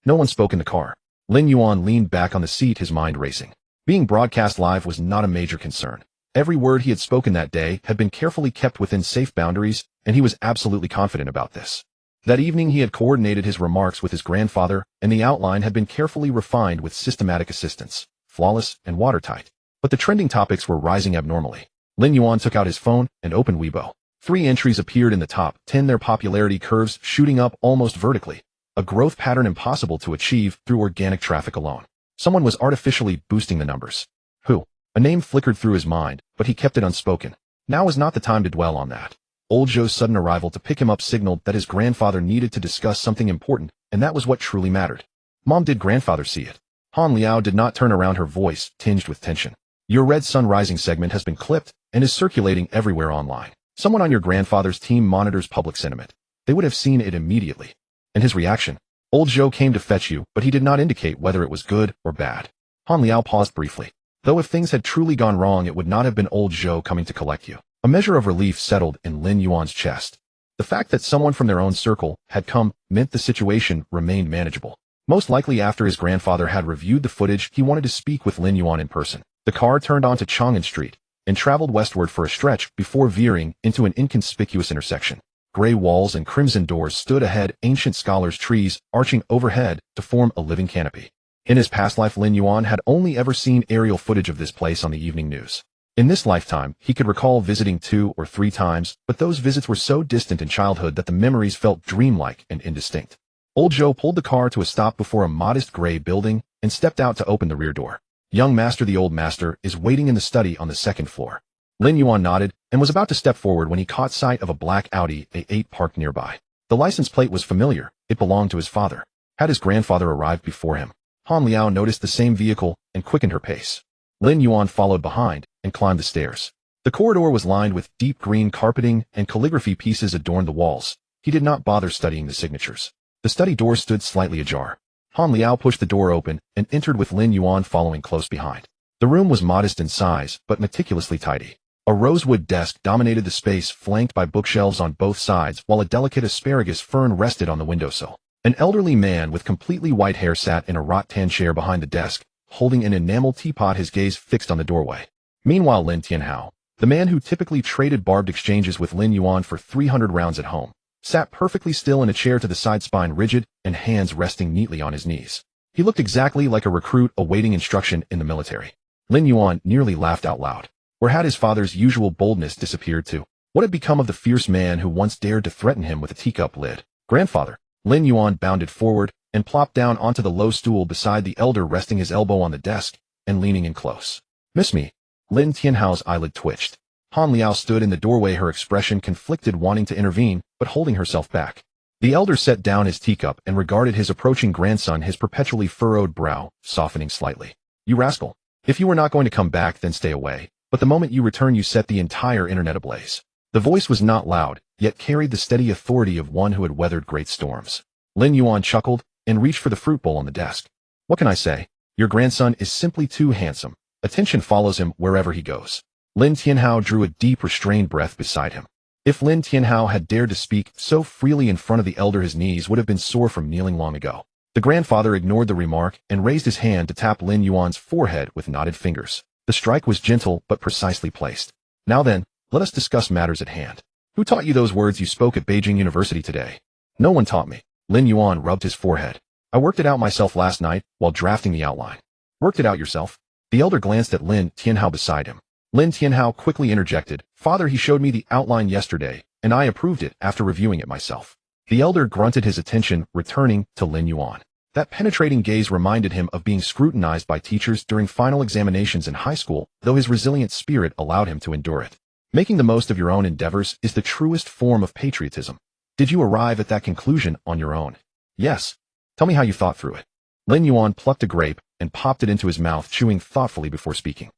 No one spoke in the car. Lin Yuan leaned back on the seat, his mind racing. Being broadcast live was not a major concern. Every word he had spoken that day had been carefully kept within safe boundaries, and he was absolutely confident about this. That evening he had coordinated his remarks with his grandfather, and the outline had been carefully refined with systematic assistance, flawless and watertight. But the trending topics were rising abnormally. Lin Yuan took out his phone and opened Weibo. 3 entries appeared in the top 10, their popularity curves shooting up almost vertically. A growth pattern impossible to achieve through organic traffic alone. Someone was artificially boosting the numbers. Who? A name flickered through his mind, but he kept it unspoken. Now was not the time to dwell on that. Old Zhou's sudden arrival to pick him up signaled that his grandfather needed to discuss something important, and that was what truly mattered. Mom, did grandfather see it? Han Liao did not turn around, her voice tinged with tension. Your Red Sun Rising segment has been clipped and is circulating everywhere online. Someone on your grandfather's team monitors public sentiment. They would have seen it immediately. And his reaction? Old Zhou came to fetch you, but he did not indicate whether it was good or bad. Han Liao paused briefly. Though if things had truly gone wrong, it would not have been old Zhou coming to collect you. A measure of relief settled in Lin Yuan's chest. The fact that someone from their own circle had come meant the situation remained manageable. Most likely after his grandfather had reviewed the footage, he wanted to speak with Lin Yuan in person. The car turned onto Chang'an Street and traveled westward for a stretch before veering into an inconspicuous intersection. Gray walls and crimson doors stood ahead, ancient scholars' trees arching overhead to form a living canopy. In his past life, Lin Yuan had only ever seen aerial footage of this place on the evening news. In this lifetime, he could recall visiting 2 or 3 times, but those visits were so distant in childhood that the memories felt dreamlike and indistinct. Old Zhou pulled the car to a stop before a modest gray building and stepped out to open the rear door. Young master, the old master, is waiting in the study on the 2nd floor. Lin Yuan nodded and was about to step forward when he caught sight of a black Audi A8 parked nearby. The license plate was familiar. It belonged to his father. Had his grandfather arrived before him? Han Liao noticed the same vehicle and quickened her pace. Lin Yuan followed behind and climbed the stairs. The corridor was lined with deep green carpeting and calligraphy pieces adorned the walls. He did not bother studying the signatures. The study door stood slightly ajar. Han Liao pushed the door open and entered with Lin Yuan following close behind. The room was modest in size, but meticulously tidy. A rosewood desk dominated the space, flanked by bookshelves on both sides, while a delicate asparagus fern rested on the windowsill. An elderly man with completely white hair sat in a rattan chair behind the desk, holding an enamel teapot, his gaze fixed on the doorway. Meanwhile, Lin Tianhao, the man who typically traded barbed exchanges with Lin Yuan for 300 rounds at home, sat perfectly still in a chair to the side, spine rigid and hands resting neatly on his knees. He looked exactly like a recruit awaiting instruction in the military. Lin Yuan nearly laughed out loud. Where had his father's usual boldness disappeared to? What had become of the fierce man who once dared to threaten him with a teacup lid? Grandfather. Lin Yuan bounded forward and plopped down onto the low stool beside the elder, resting his elbow on the desk and leaning in close. Miss me? Lin Tianhao's eyelid twitched. Han Liao stood in the doorway, her expression conflicted, wanting to intervene, but holding herself back. The elder set down his teacup and regarded his approaching grandson, his perpetually furrowed brow softening slightly. You rascal. If you were not going to come back, then stay away. But the moment you return, you set the entire internet ablaze. The voice was not loud, yet carried the steady authority of one who had weathered great storms. Lin Yuan chuckled and reached for the fruit bowl on the desk. What can I say? Your grandson is simply too handsome. Attention follows him wherever he goes. Lin Tianhao drew a deep, restrained breath beside him. If Lin Tianhao had dared to speak so freely in front of the elder, his knees would have been sore from kneeling long ago. The grandfather ignored the remark and raised his hand to tap Lin Yuan's forehead with knotted fingers. The strike was gentle but precisely placed. Now then, let us discuss matters at hand. Who taught you those words you spoke at Beijing University today? No one taught me. Lin Yuan rubbed his forehead. I worked it out myself last night while drafting the outline. Worked it out yourself? The elder glanced at Lin Tianhao beside him. Lin Tianhao quickly interjected. Father, he showed me the outline yesterday, and I approved it after reviewing it myself. The elder grunted, his attention returning to Lin Yuan. That penetrating gaze reminded him of being scrutinized by teachers during final examinations in high school, though his resilient spirit allowed him to endure it. Making the most of your own endeavors is the truest form of patriotism. Did you arrive at that conclusion on your own? Yes. Tell me how you thought through it. Lin Yuan plucked a grape and popped it into his mouth, chewing thoughtfully before speaking.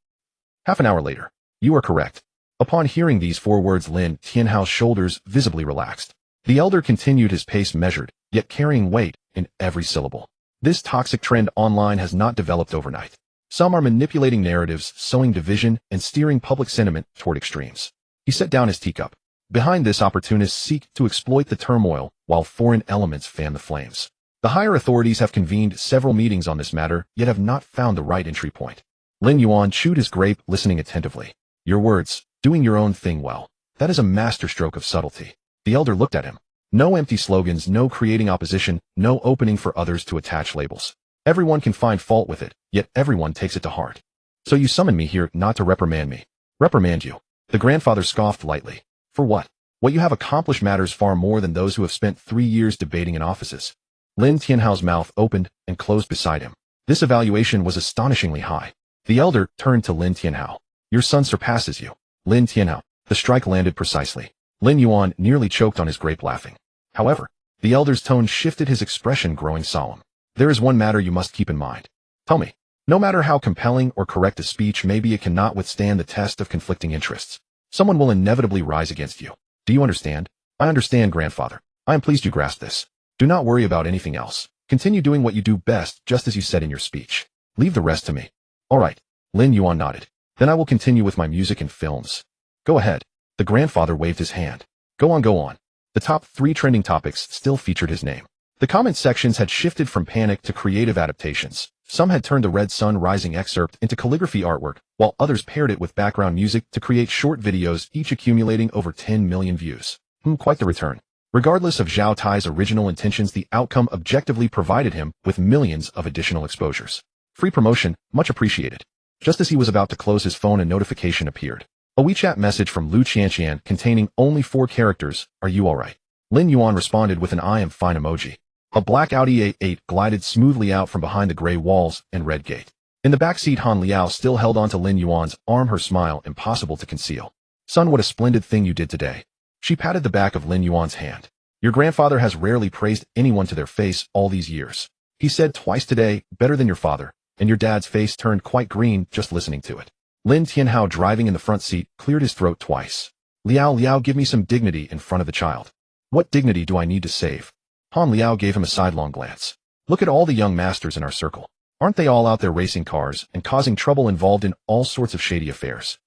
Half an hour later. You are correct. Upon hearing these 4 words, Lin Tianhao's shoulders visibly relaxed. The elder continued, his pace measured, yet carrying weight in every syllable. This toxic trend online has not developed overnight. Some are manipulating narratives, sowing division, and steering public sentiment toward extremes. He set down his teacup. Behind this, opportunists seek to exploit the turmoil, while foreign elements fan the flames. The higher authorities have convened several meetings on this matter, yet have not found the right entry point. Lin Yuan chewed his grape, listening attentively. Your words, doing your own thing well. That is a masterstroke of subtlety. The elder looked at him. No empty slogans, no creating opposition, no opening for others to attach labels. Everyone can find fault with it, yet everyone takes it to heart. So you summoned me here not to reprimand me. Reprimand you. The grandfather scoffed lightly. For what? What you have accomplished matters far more than those who have spent 3 years debating in offices. Lin Tianhao's mouth opened and closed beside him. This evaluation was astonishingly high. The elder turned to Lin Tianhao. Your son surpasses you. Lin Tianhao. The strike landed precisely. Lin Yuan nearly choked on his grape, laughing. However, the elder's tone shifted, his expression growing solemn. There is one matter you must keep in mind. Tell me, no matter how compelling or correct a speech may be, it cannot withstand the test of conflicting interests. Someone will inevitably rise against you. Do you understand? I understand, grandfather. I am pleased you grasp this. Do not worry about anything else. Continue doing what you do best, just as you said in your speech. Leave the rest to me. All right. Lin Yuan nodded. Then I will continue with my music and films. Go ahead. The grandfather waved his hand. Go on, go on. The top 3 trending topics still featured his name. The comment sections had shifted from panic to creative adaptations. Some had turned the red sun rising excerpt into calligraphy artwork, while others paired it with background music to create short videos, each accumulating over 10 million views. Quite the return. Regardless of Zhao Tai's original intentions, the outcome objectively provided him with millions of additional exposures. Free promotion, much appreciated. Just as he was about to close his phone, a notification appeared. A WeChat message from Lu Qianqian containing only 4 characters, "Are you alright?" Lin Yuan responded with an "I am fine" emoji. A black Audi A8 glided smoothly out from behind the gray walls and red gate. In the backseat, Han Liao still held onto Lin Yuan's arm, her smile impossible to conceal. "Son, what a splendid thing you did today." She patted the back of Lin Yuan's hand. "Your grandfather has rarely praised anyone to their face all these years. He said twice today, 'Better than your father,' and your dad's face turned quite green just listening to it." Lin Tianhao, driving in the front seat, cleared his throat twice. Liao, give me some dignity in front of the child." "What dignity do I need to save?" Han Liao gave him a sidelong glance. "Look at all the young masters in our circle. Aren't they all out there racing cars and causing trouble, involved in all sorts of shady affairs?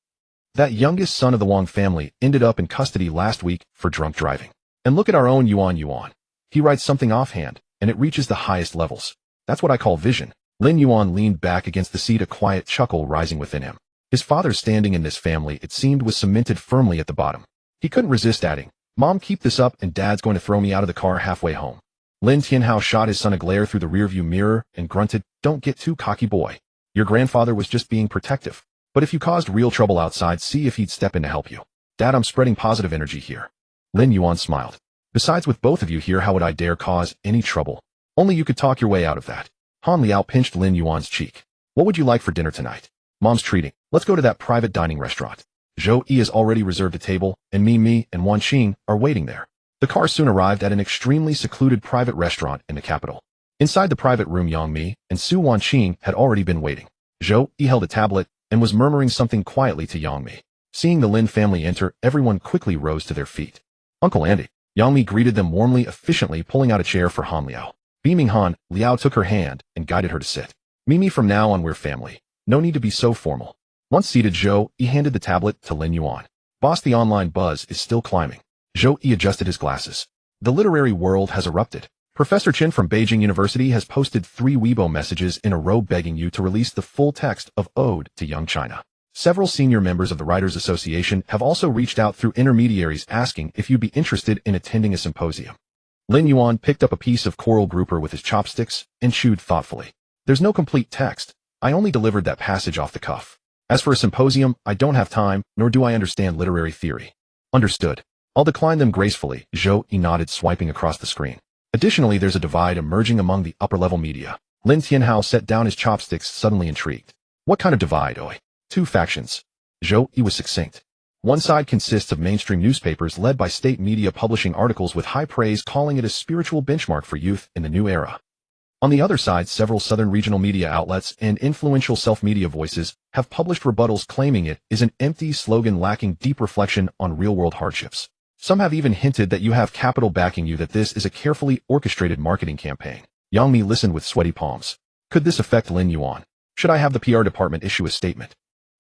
That youngest son of the Wang family ended up in custody last week for drunk driving. And look at our own Yuan. He writes something offhand, and it reaches the highest levels. That's what I call vision." Lin Yuan leaned back against the seat, a quiet chuckle rising within him. His father's standing in this family, it seemed, was cemented firmly at the bottom. He couldn't resist adding, "Mom, keep this up and Dad's going to throw me out of the car halfway home." Lin Tianhao shot his son a glare through the rearview mirror and grunted, "Don't get too cocky, boy. Your grandfather was just being protective. But if you caused real trouble outside, see if he'd step in to help you." "Dad, I'm spreading positive energy here." Lin Yuan smiled. "Besides, with both of you here, how would I dare cause any trouble? Only you could talk your way out of that." Han Liao pinched Lin Yuan's cheek. "What would you like for dinner tonight?" "Mom's treating. Let's go to that private dining restaurant. Zhou Yi has already reserved a table, and me and Wan Qing are waiting there." The car soon arrived at an extremely secluded private restaurant in the capital. Inside the private room, Yang Mi and Su Wan Qing had already been waiting. Zhou Yi held a tablet and was murmuring something quietly to Yang Mi. Seeing the Lin family enter, everyone quickly rose to their feet. "Uncle Andy." Yang Mi greeted them warmly, efficiently pulling out a chair for Han Liao. Beaming, Han Liao took her hand and guided her to sit. "Mimi, from now on we're family. No need to be so formal." Once seated, Zhou Yi handed the tablet to Lin Yuan. "Boss, the online buzz is still climbing." Zhou Yi adjusted his glasses. "The literary world has erupted. Professor Chen from Beijing University has posted 3 Weibo messages in a row begging you to release the full text of Ode to Young China. Several senior members of the Writers Association have also reached out through intermediaries asking if you'd be interested in attending a symposium." Lin Yuan picked up a piece of coral grouper with his chopsticks and chewed thoughtfully. "There's no complete text. I only delivered that passage off the cuff. As for a symposium, I don't have time, nor do I understand literary theory." "Understood. I'll decline them gracefully," Zhou Yi nodded, swiping across the screen. "Additionally, there's a divide emerging among the upper-level media." Lin Tianhao set down his chopsticks, suddenly intrigued. "What kind of divide, oi?" "2 factions." Zhou Yi was succinct. "One side consists of mainstream newspapers led by state media publishing articles with high praise, calling it a spiritual benchmark for youth in the new era. On the other side, several southern regional media outlets and influential self-media voices have published rebuttals claiming it is an empty slogan lacking deep reflection on real-world hardships. Some have even hinted that you have capital backing you, that this is a carefully orchestrated marketing campaign." Yang Mi listened with sweaty palms. "Could this affect Lin Yuan? Should I have the PR department issue a statement?"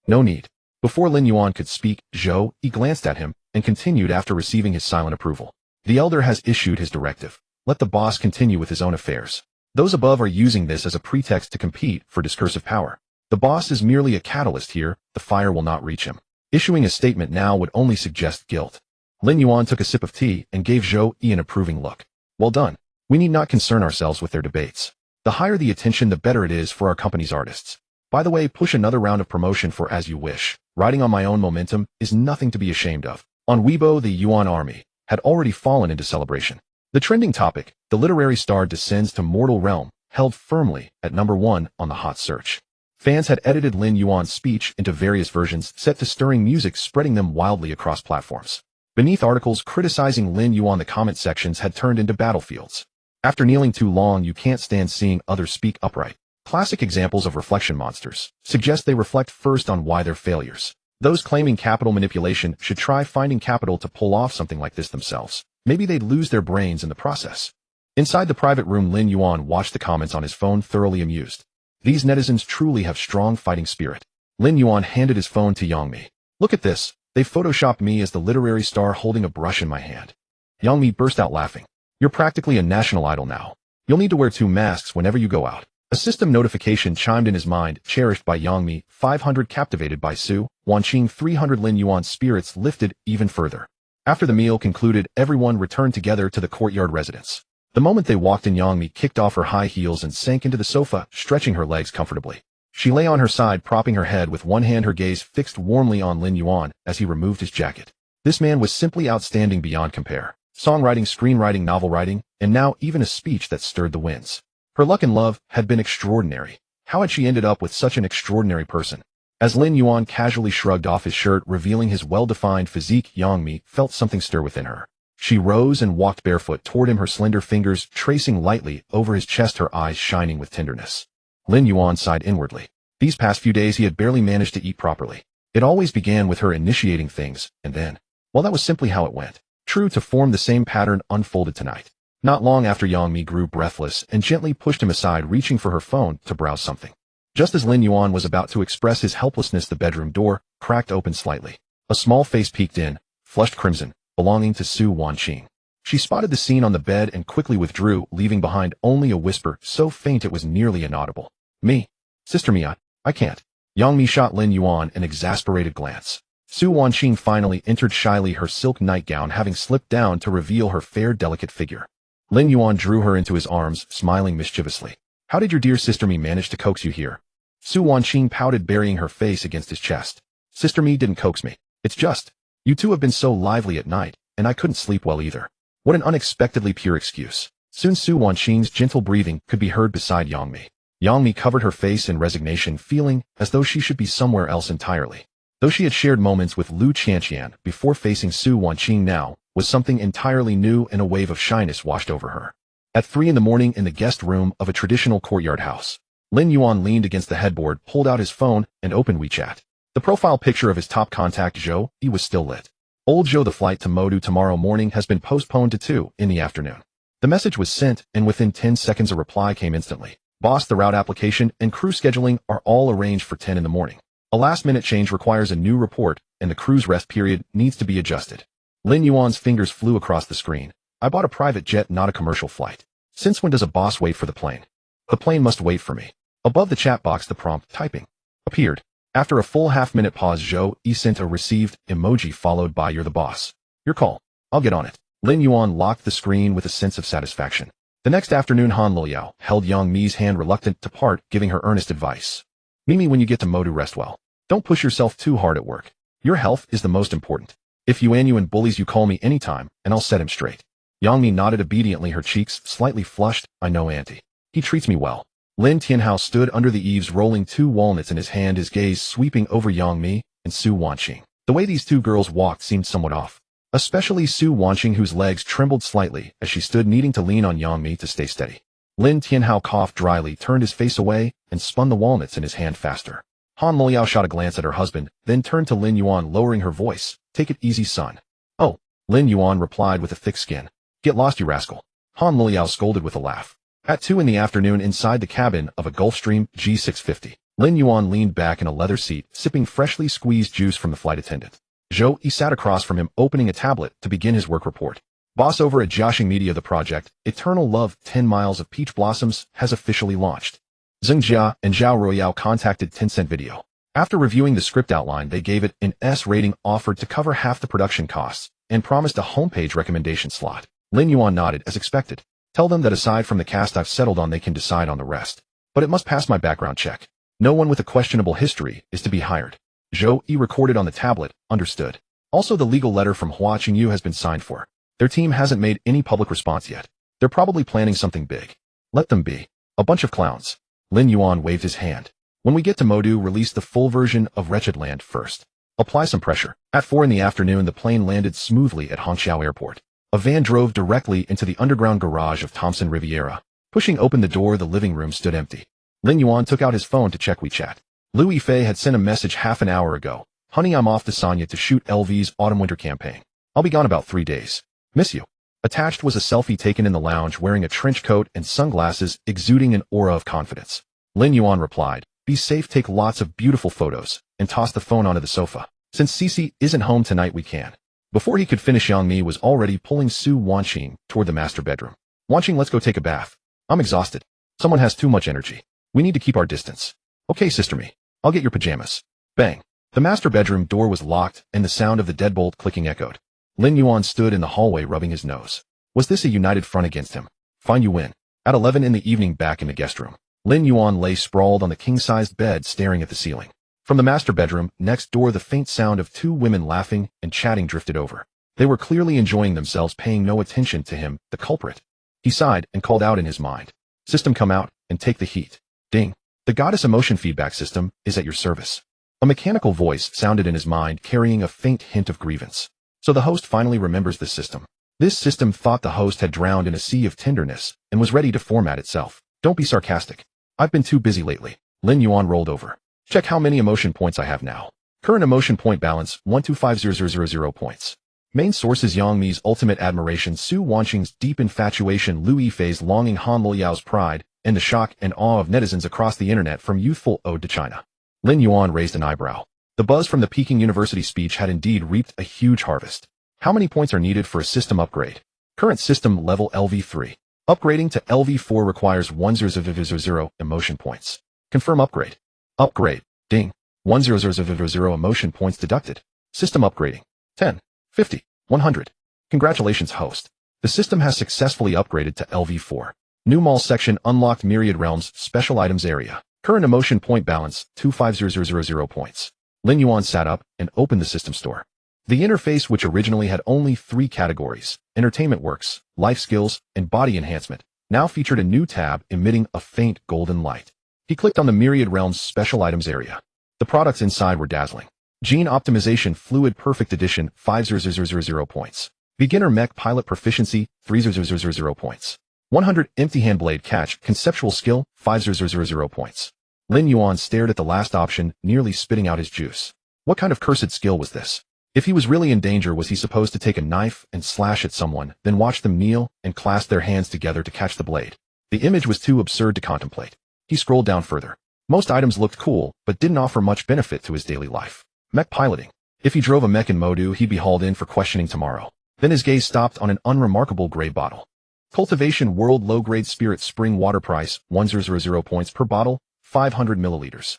"No need." Before Lin Yuan could speak, Zhou Yi glanced at him and continued after receiving his silent approval. "The elder has issued his directive. Let the boss continue with his own affairs. Those above are using this as a pretext to compete for discursive power. The boss is merely a catalyst here. The fire will not reach him. Issuing a statement now would only suggest guilt." Lin Yuan took a sip of tea and gave Zhou Yi an approving look. "Well done. We need not concern ourselves with their debates. The higher the attention, the better it is for our company's artists. By the way, push another round of promotion for As You Wish. Riding on my own momentum is nothing to be ashamed of." On Weibo, the Yuan army had already fallen into celebration. The trending topic, "The literary star descends to mortal realm," held firmly at number 1 on the hot search. Fans had edited Lin Yuan's speech into various versions set to stirring music, spreading them wildly across platforms. Beneath articles criticizing Lin Yuan, the comment sections had turned into battlefields. "After kneeling too long, you can't stand seeing others speak upright." Classic examples of reflection monsters suggest they reflect first on why they're failures. Those claiming capital manipulation should try finding capital to pull off something like this themselves. Maybe they'd lose their brains in the process. Inside the private room, Lin Yuan watched the comments on his phone, thoroughly amused. These netizens truly have strong fighting spirit. Lin Yuan handed his phone to Yang Mi. Look at this. They photoshopped me as the literary star holding a brush in my hand. Yang Mi burst out laughing. You're practically a national idol now. You'll need to wear 2 masks whenever you go out. A system notification chimed in his mind, cherished by Yang Mi, 500 captivated by Su, Wanqing 300. Lin Yuan's spirits lifted even further. After the meal concluded, everyone returned together to the courtyard residence. The moment they walked in, Yang Mi kicked off her high heels and sank into the sofa, stretching her legs comfortably. She lay on her side, propping her head with one hand, her gaze fixed warmly on Lin Yuan as he removed his jacket. This man was simply outstanding beyond compare. Songwriting, screenwriting, novel writing, and now even a speech that stirred the winds. Her luck in love had been extraordinary. How had she ended up with such an extraordinary person? As Lin Yuan casually shrugged off his shirt, revealing his well-defined physique, Yang Mi felt something stir within her. She rose and walked barefoot toward him, her slender fingers tracing lightly over his chest, her eyes shining with tenderness. Lin Yuan sighed inwardly. These past few days he had barely managed to eat properly. It always began with her initiating things, and then, well, that was simply how it went. True to form, the same pattern unfolded tonight. Not long after, Yang Mi grew breathless and gently pushed him aside, reaching for her phone to browse something. Just as Lin Yuan was about to express his helplessness, the bedroom door cracked open slightly. A small face peeked in, flushed crimson, belonging to Su Wanqing. She spotted the scene on the bed and quickly withdrew, leaving behind only a whisper so faint it was nearly inaudible. Me? Sister Mi, I can't. Yang Mi shot Lin Yuan an exasperated glance. Su Wanqing finally entered shyly, her silk nightgown having slipped down to reveal her fair, delicate figure. Lin Yuan drew her into his arms, smiling mischievously. How did your dear Sister Mi manage to coax you here? Su Wanqing pouted, burying her face against his chest. Sister Mi didn't coax me. It's just, you two have been so lively at night, and I couldn't sleep well either. What an unexpectedly pure excuse. Soon Su Wanqing's gentle breathing could be heard beside Yang Mi. Yang Mi covered her face in resignation, feeling as though she should be somewhere else entirely. Though she had shared moments with Lu Qianqian before, facing Su Wanqing now was something entirely new, and a wave of shyness washed over her. At 3 in the morning, in the guest room of a traditional courtyard house, Lin Yuan leaned against the headboard, pulled out his phone, and opened WeChat. The profile picture of his top contact, Zhou Yi, was still lit. Old Zhou, the flight to Modu tomorrow morning has been postponed to 2 in the afternoon. The message was sent, and within 10 seconds a reply came instantly. Boss, the route application and crew scheduling are all arranged for 10 in the morning. A last-minute change requires a new report, and the crew's rest period needs to be adjusted. Lin Yuan's fingers flew across the screen. I bought a private jet, not a commercial flight. Since when does a boss wait for the plane? The plane must wait for me. Above the chat box, the prompt, typing, appeared. After a full half-minute pause, Zhou Yi sent a received emoji followed by, you're the boss. Your call. I'll get on it. Lin Yuan locked the screen with a sense of satisfaction. The next afternoon, Han Luoyao held Yang Mi's hand, reluctant to part, giving her earnest advice. Mimi, when you get to Modu, rest well. Don't push yourself too hard at work. Your health is the most important. If Yuan bullies you, call me anytime, and I'll set him straight. Yang Mi nodded obediently, her cheeks slightly flushed. I know, auntie. He treats me well. Lin Tianhao stood under the eaves, rolling 2 walnuts in his hand, his gaze sweeping over Yang Mi and Su Wanqing. The way these 2 girls walked seemed somewhat off. Especially Su Wanqing, whose legs trembled slightly as she stood, needing to lean on Yang Mi to stay steady. Lin Tianhao coughed dryly, turned his face away, and spun the walnuts in his hand faster. Han Luoyao shot a glance at her husband, then turned to Lin Yuan, lowering her voice. Take it easy, son. Oh, Lin Yuan replied with a thick skin. Get lost, you rascal. Han Luoyao scolded with a laugh. At 2 in the afternoon, inside the cabin of a Gulfstream G650, Lin Yuan leaned back in a leather seat, sipping freshly squeezed juice from the flight attendant. Zhou Yi sat across from him, opening a tablet to begin his work report. Boss, over at Jiaxing Media, the project, Eternal Love, 10 Miles of Peach Blossoms, has officially launched. Zheng Jia and Zhao Royao contacted Tencent Video. After reviewing the script outline, they gave it an S rating, offered to cover half the production costs, and promised a homepage recommendation slot. Lin Yuan nodded as expected. Tell them that aside from the cast I've settled on, they can decide on the rest. But it must pass my background check. No one with a questionable history is to be hired. Zhou Yi recorded on the tablet, understood. Also, the legal letter from Hua Qingyu has been signed for. Their team hasn't made any public response yet. They're probably planning something big. Let them be. A bunch of clowns. Lin Yuan waved his hand. When we get to Modu, release the full version of Wretched Land first. Apply some pressure. At 4 in the afternoon, the plane landed smoothly at Hangzhou Airport. A van drove directly into the underground garage of Thompson Riviera. Pushing open the door, the living room stood empty. Lin Yuan took out his phone to check WeChat. Lu Yifei had sent a message half an hour ago. Honey, I'm off to Sanya to shoot LV's autumn-winter campaign. I'll be gone about 3 days. Miss you. Attached was a selfie taken in the lounge, wearing a trench coat and sunglasses, exuding an aura of confidence. Lin Yuan replied, "Be safe, take lots of beautiful photos, and toss the phone onto the sofa. Since Cece isn't home tonight, we can." Before he could finish, Yang Mi was already pulling Su Wanqing toward the master bedroom. "Wanqing, let's go take a bath. I'm exhausted. Someone has too much energy. We need to keep our distance." "Okay, Sister Mi. I'll get your pajamas." Bang. The master bedroom door was locked, and the sound of the deadbolt clicking echoed. Lin Yuan stood in the hallway rubbing his nose. Was this a united front against him? Fine, you win. At 11 in the evening, back in the guest room, Lin Yuan lay sprawled on the king-sized bed staring at the ceiling. From the master bedroom, next door, the faint sound of two women laughing and chatting drifted over. They were clearly enjoying themselves, paying no attention to him, the culprit. He sighed and called out in his mind, "System, come out and take the heat." Ding. "The goddess emotion feedback system is at your service." A mechanical voice sounded in his mind, carrying a faint hint of grievance. So the host finally remembers this system. This system thought the host had drowned in a sea of tenderness and was ready to format itself. "Don't be sarcastic. I've been too busy lately." Lin Yuan rolled over. "Check how many emotion points I have now. Current emotion point balance, 1250000 points. Main sources: Yang Mi's ultimate admiration, Su Wanqing's deep infatuation, Lu Yifei's longing, Han Luoyao's pride, and the shock and awe of netizens across the internet from youthful ode to China." Lin Yuan raised an eyebrow. The buzz from the Peking University speech had indeed reaped a huge harvest. How many points are needed for a system upgrade? Current system level LV3. Upgrading to LV4 requires 1000 emotion points. Confirm upgrade. Upgrade. Ding. 1000 emotion points deducted. System upgrading. 10, 50, 100. Congratulations, host. The system has successfully upgraded to LV4. New mall section unlocked, Myriad Realms special items area. Current emotion point balance, 25000 points. Lin Yuan sat up and opened the system store. The interface, which originally had only 3 categories, Entertainment Works, Life Skills, and Body Enhancement, now featured a new tab emitting a faint golden light. He clicked on the Myriad Realms special items area. The products inside were dazzling. Gene Optimization Fluid Perfect Edition, 5000 points. Beginner Mech Pilot Proficiency, 3000 points. 100 Empty Hand Blade Catch Conceptual Skill, 5000 points. Lin Yuan stared at the last option, nearly spitting out his juice. What kind of cursed skill was this? If he was really in danger, was he supposed to take a knife and slash at someone, then watch them kneel and clasp their hands together to catch the blade? The image was too absurd to contemplate. He scrolled down further. Most items looked cool, but didn't offer much benefit to his daily life. Mech piloting. If he drove a mech in Modu, he'd be hauled in for questioning tomorrow. Then his gaze stopped on an unremarkable gray bottle. Cultivation World Low-Grade Spirit Spring Water Price, 100 points per bottle, 500 milliliters.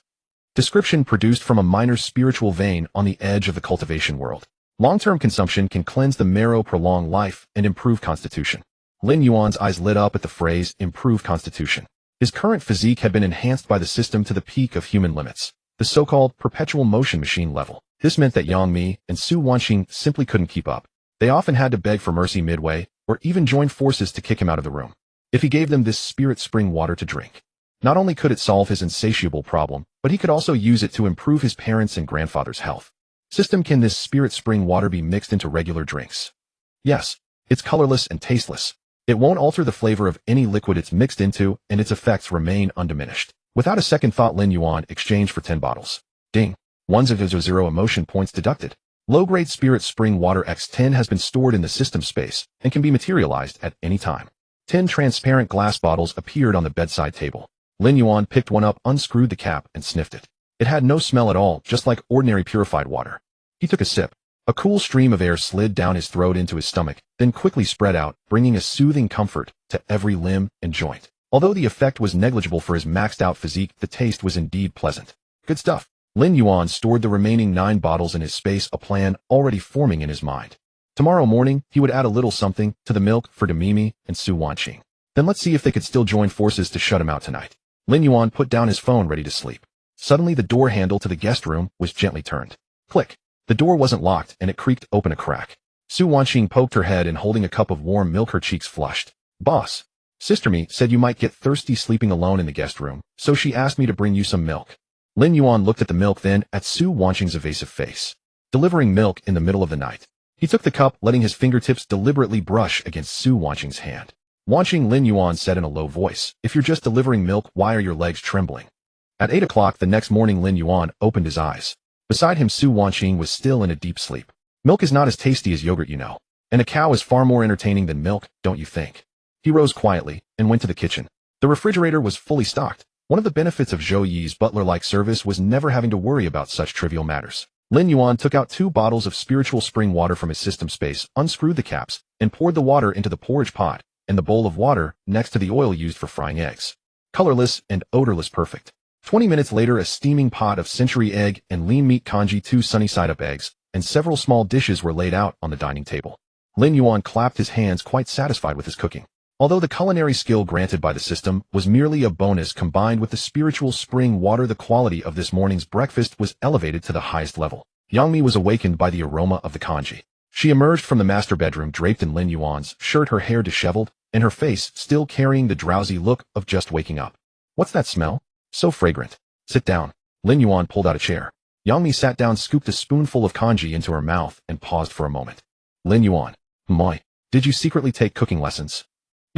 Description: produced from a miner's spiritual vein on the edge of the cultivation world. Long-term consumption can cleanse the marrow, prolong life, and improve constitution. Lin Yuan's eyes lit up at the phrase, improve constitution. His current physique had been enhanced by the system to the peak of human limits, the so-called perpetual motion machine level. This meant that Yang Mi and Su Wanqing simply couldn't keep up. They often had to beg for mercy midway, or even join forces to kick him out of the room. If he gave them this spirit spring water to drink, not only could it solve his insatiable problem, but he could also use it to improve his parents' and grandfather's health. System: can this spirit spring water be mixed into regular drinks? Yes. It's colorless and tasteless. It won't alter the flavor of any liquid it's mixed into, and its effects remain undiminished. Without a second thought, Lin Yuan exchanged for 10 bottles. Ding. 100 emotion points deducted. Low-grade spirit spring water X10 has been stored in the system space and can be materialized at any time. 10 transparent glass bottles appeared on the bedside table. Lin Yuan picked one up, unscrewed the cap, and sniffed it. It had no smell at all, just like ordinary purified water. He took a sip. A cool stream of air slid down his throat into his stomach, then quickly spread out, bringing a soothing comfort to every limb and joint. Although the effect was negligible for his maxed-out physique, the taste was indeed pleasant. Good stuff. Lin Yuan stored the remaining 9 bottles in his space, a plan already forming in his mind. Tomorrow morning, he would add a little something to the milk for Demimi and Su Wanqing. Then let's see if they could still join forces to shut him out tonight. Lin Yuan put down his phone, ready to sleep. Suddenly, the door handle to the guest room was gently turned. Click. The door wasn't locked, and it creaked open a crack. Su Wanqing poked her head and, holding a cup of warm milk, her cheeks flushed. "Boss, Sister Mi said you might get thirsty sleeping alone in the guest room, so she asked me to bring you some milk." Lin Yuan looked at the milk, then at Su Wanqing's evasive face. Delivering milk in the middle of the night. He took the cup, letting his fingertips deliberately brush against Su Wanqing's hand. "Wanqing," Lin Yuan said in a low voice, "if you're just delivering milk, why are your legs trembling?" At 8 o'clock the next morning, Lin Yuan opened his eyes. Beside him, Su Wanqing was still in a deep sleep. "Milk is not as tasty as yogurt, you know. And a cow is far more entertaining than milk, don't you think?" He rose quietly and went to the kitchen. The refrigerator was fully stocked. One of the benefits of Zhou Yi's butler-like service was never having to worry about such trivial matters. Lin Yuan took out 2 bottles of spiritual spring water from his system space, unscrewed the caps, and poured the water into the porridge pot and the bowl of water next to the oil used for frying eggs. Colorless and odorless perfect. 20 minutes later, a steaming pot of century egg and lean meat congee, 2 sunny side-up eggs, and several small dishes were laid out on the dining table. Lin Yuan clapped his hands, quite satisfied with his cooking. Although the culinary skill granted by the system was merely a bonus combined with the spiritual spring water, the quality of this morning's breakfast was elevated to the highest level. Yangmi was awakened by the aroma of the congee. She emerged from the master bedroom draped in Lin Yuan's shirt, her hair disheveled, and her face still carrying the drowsy look of just waking up. What's that smell? So fragrant. Sit down. Lin Yuan pulled out a chair. Yangmi sat down, scooped a spoonful of congee into her mouth, and paused for a moment. Lin Yuan, moi, did you secretly take cooking lessons?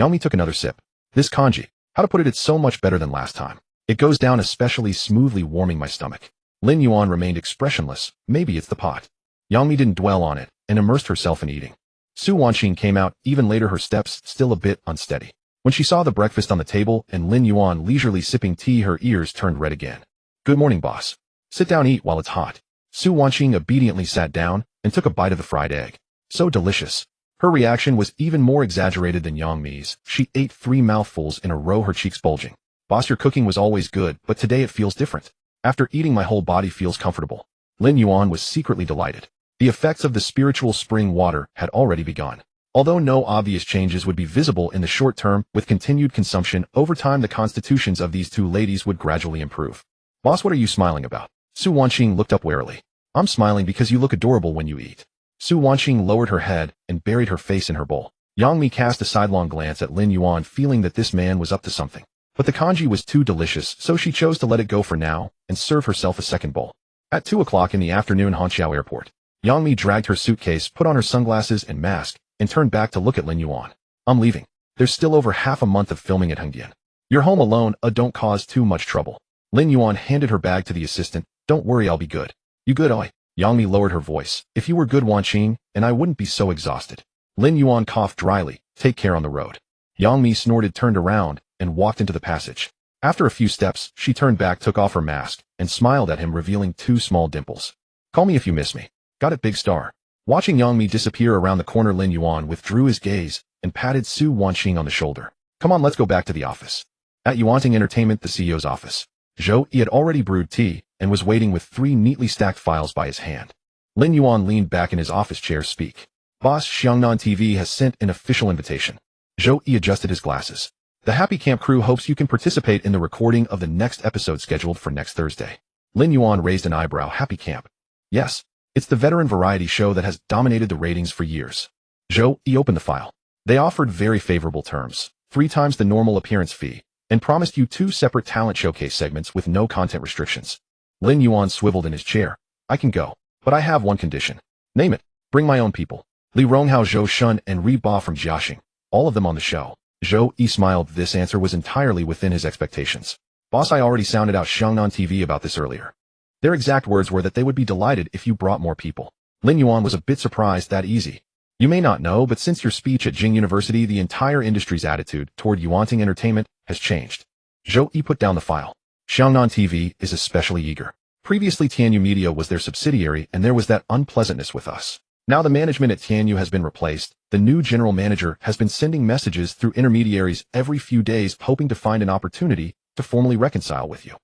Yangmi took another sip. This congee, how to put it, it's so much better than last time. It goes down especially smoothly, warming my stomach. Lin Yuan remained expressionless. Maybe it's the pot. Yangmi didn't dwell on it and immersed herself in eating. Su Wanqing came out even later, her steps still a bit unsteady. When she saw the breakfast on the table and Lin Yuan leisurely sipping tea, her ears turned red again. Good morning, boss. Sit down, eat while it's hot. Su Wanqing obediently sat down and took a bite of the fried egg. So delicious. Her reaction was even more exaggerated than Yangmi's. She ate 3 mouthfuls in a row, her cheeks bulging. Boss, your cooking was always good, but today it feels different. After eating, my whole body feels comfortable. Lin Yuan was secretly delighted. The effects of the spiritual spring water had already begun. Although no obvious changes would be visible in the short term, with continued consumption, over time the constitutions of these 2 ladies would gradually improve. Boss, what are you smiling about? Su Wanqing looked up warily. I'm smiling because you look adorable when you eat. Su Wanqing lowered her head and buried her face in her bowl. Yangmi cast a sidelong glance at Lin Yuan, feeling that this man was up to something. But the congee was too delicious, so she chose to let it go for now and serve herself a second bowl. At 2 o'clock in the afternoon, Hangzhou Airport. Yangmi dragged her suitcase, put on her sunglasses and mask, and turned back to look at Lin Yuan. I'm leaving. There's still over half a month of filming at Hengdian. You're home alone, don't cause too much trouble. Lin Yuan handed her bag to the assistant. Don't worry, I'll be good. You good, oi? Yangmi lowered her voice. If you were good, Wanqing, and I wouldn't be so exhausted. Lin Yuan coughed dryly. Take care on the road. Yangmi snorted, turned around, and walked into the passage. After a few steps, she turned back, took off her mask, and smiled at him, revealing 2 small dimples. Call me if you miss me. Got it, big star. Watching Yangmi disappear around the corner, Lin Yuan withdrew his gaze and patted Su Wanqing on the shoulder. Come on, let's go back to the office. At Yuanting Entertainment, the CEO's office. Zhou Yi had already brewed tea and was waiting with 3 neatly stacked files by his hand. Lin Yuan leaned back in his office chair. Speak. Boss, Xiangnan TV has sent an official invitation. Zhou Yi adjusted his glasses. The Happy Camp crew hopes you can participate in the recording of the next episode scheduled for next Thursday. Lin Yuan raised an eyebrow. Happy Camp? Yes. It's the veteran variety show that has dominated the ratings for years. Zhou Yi opened the file. They offered very favorable terms, 3 times the normal appearance fee, and promised you 2 separate talent showcase segments with no content restrictions. Lin Yuan swiveled in his chair. I can go, but I have one condition. Name it. Bring my own people. Li Ronghao, Zhou Shun, and Ri Ba from Jiaxing. All of them on the show. Zhou Yi smiled. This answer was entirely within his expectations. Boss, I already sounded out Xiangnan TV about this earlier. Their exact words were that they would be delighted if you brought more people. Lin Yuan was a bit surprised. That easy. You may not know, but since your speech at Jing University, the entire industry's attitude toward Yuanting Entertainment has changed. Zhou Yi put down the file. Xiangnan TV is especially eager. Previously, Tianyu Media was their subsidiary, and there was that unpleasantness with us. Now the management at Tianyu has been replaced. The new general manager has been sending messages through intermediaries every few days, hoping to find an opportunity to formally reconcile with you.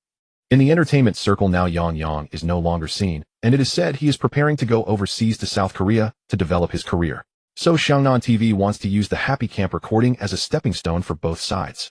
In the entertainment circle now, Yang is no longer seen, and it is said he is preparing to go overseas to South Korea to develop his career. So Xiangnan TV wants to use the Happy Camp recording as a stepping stone for both sides.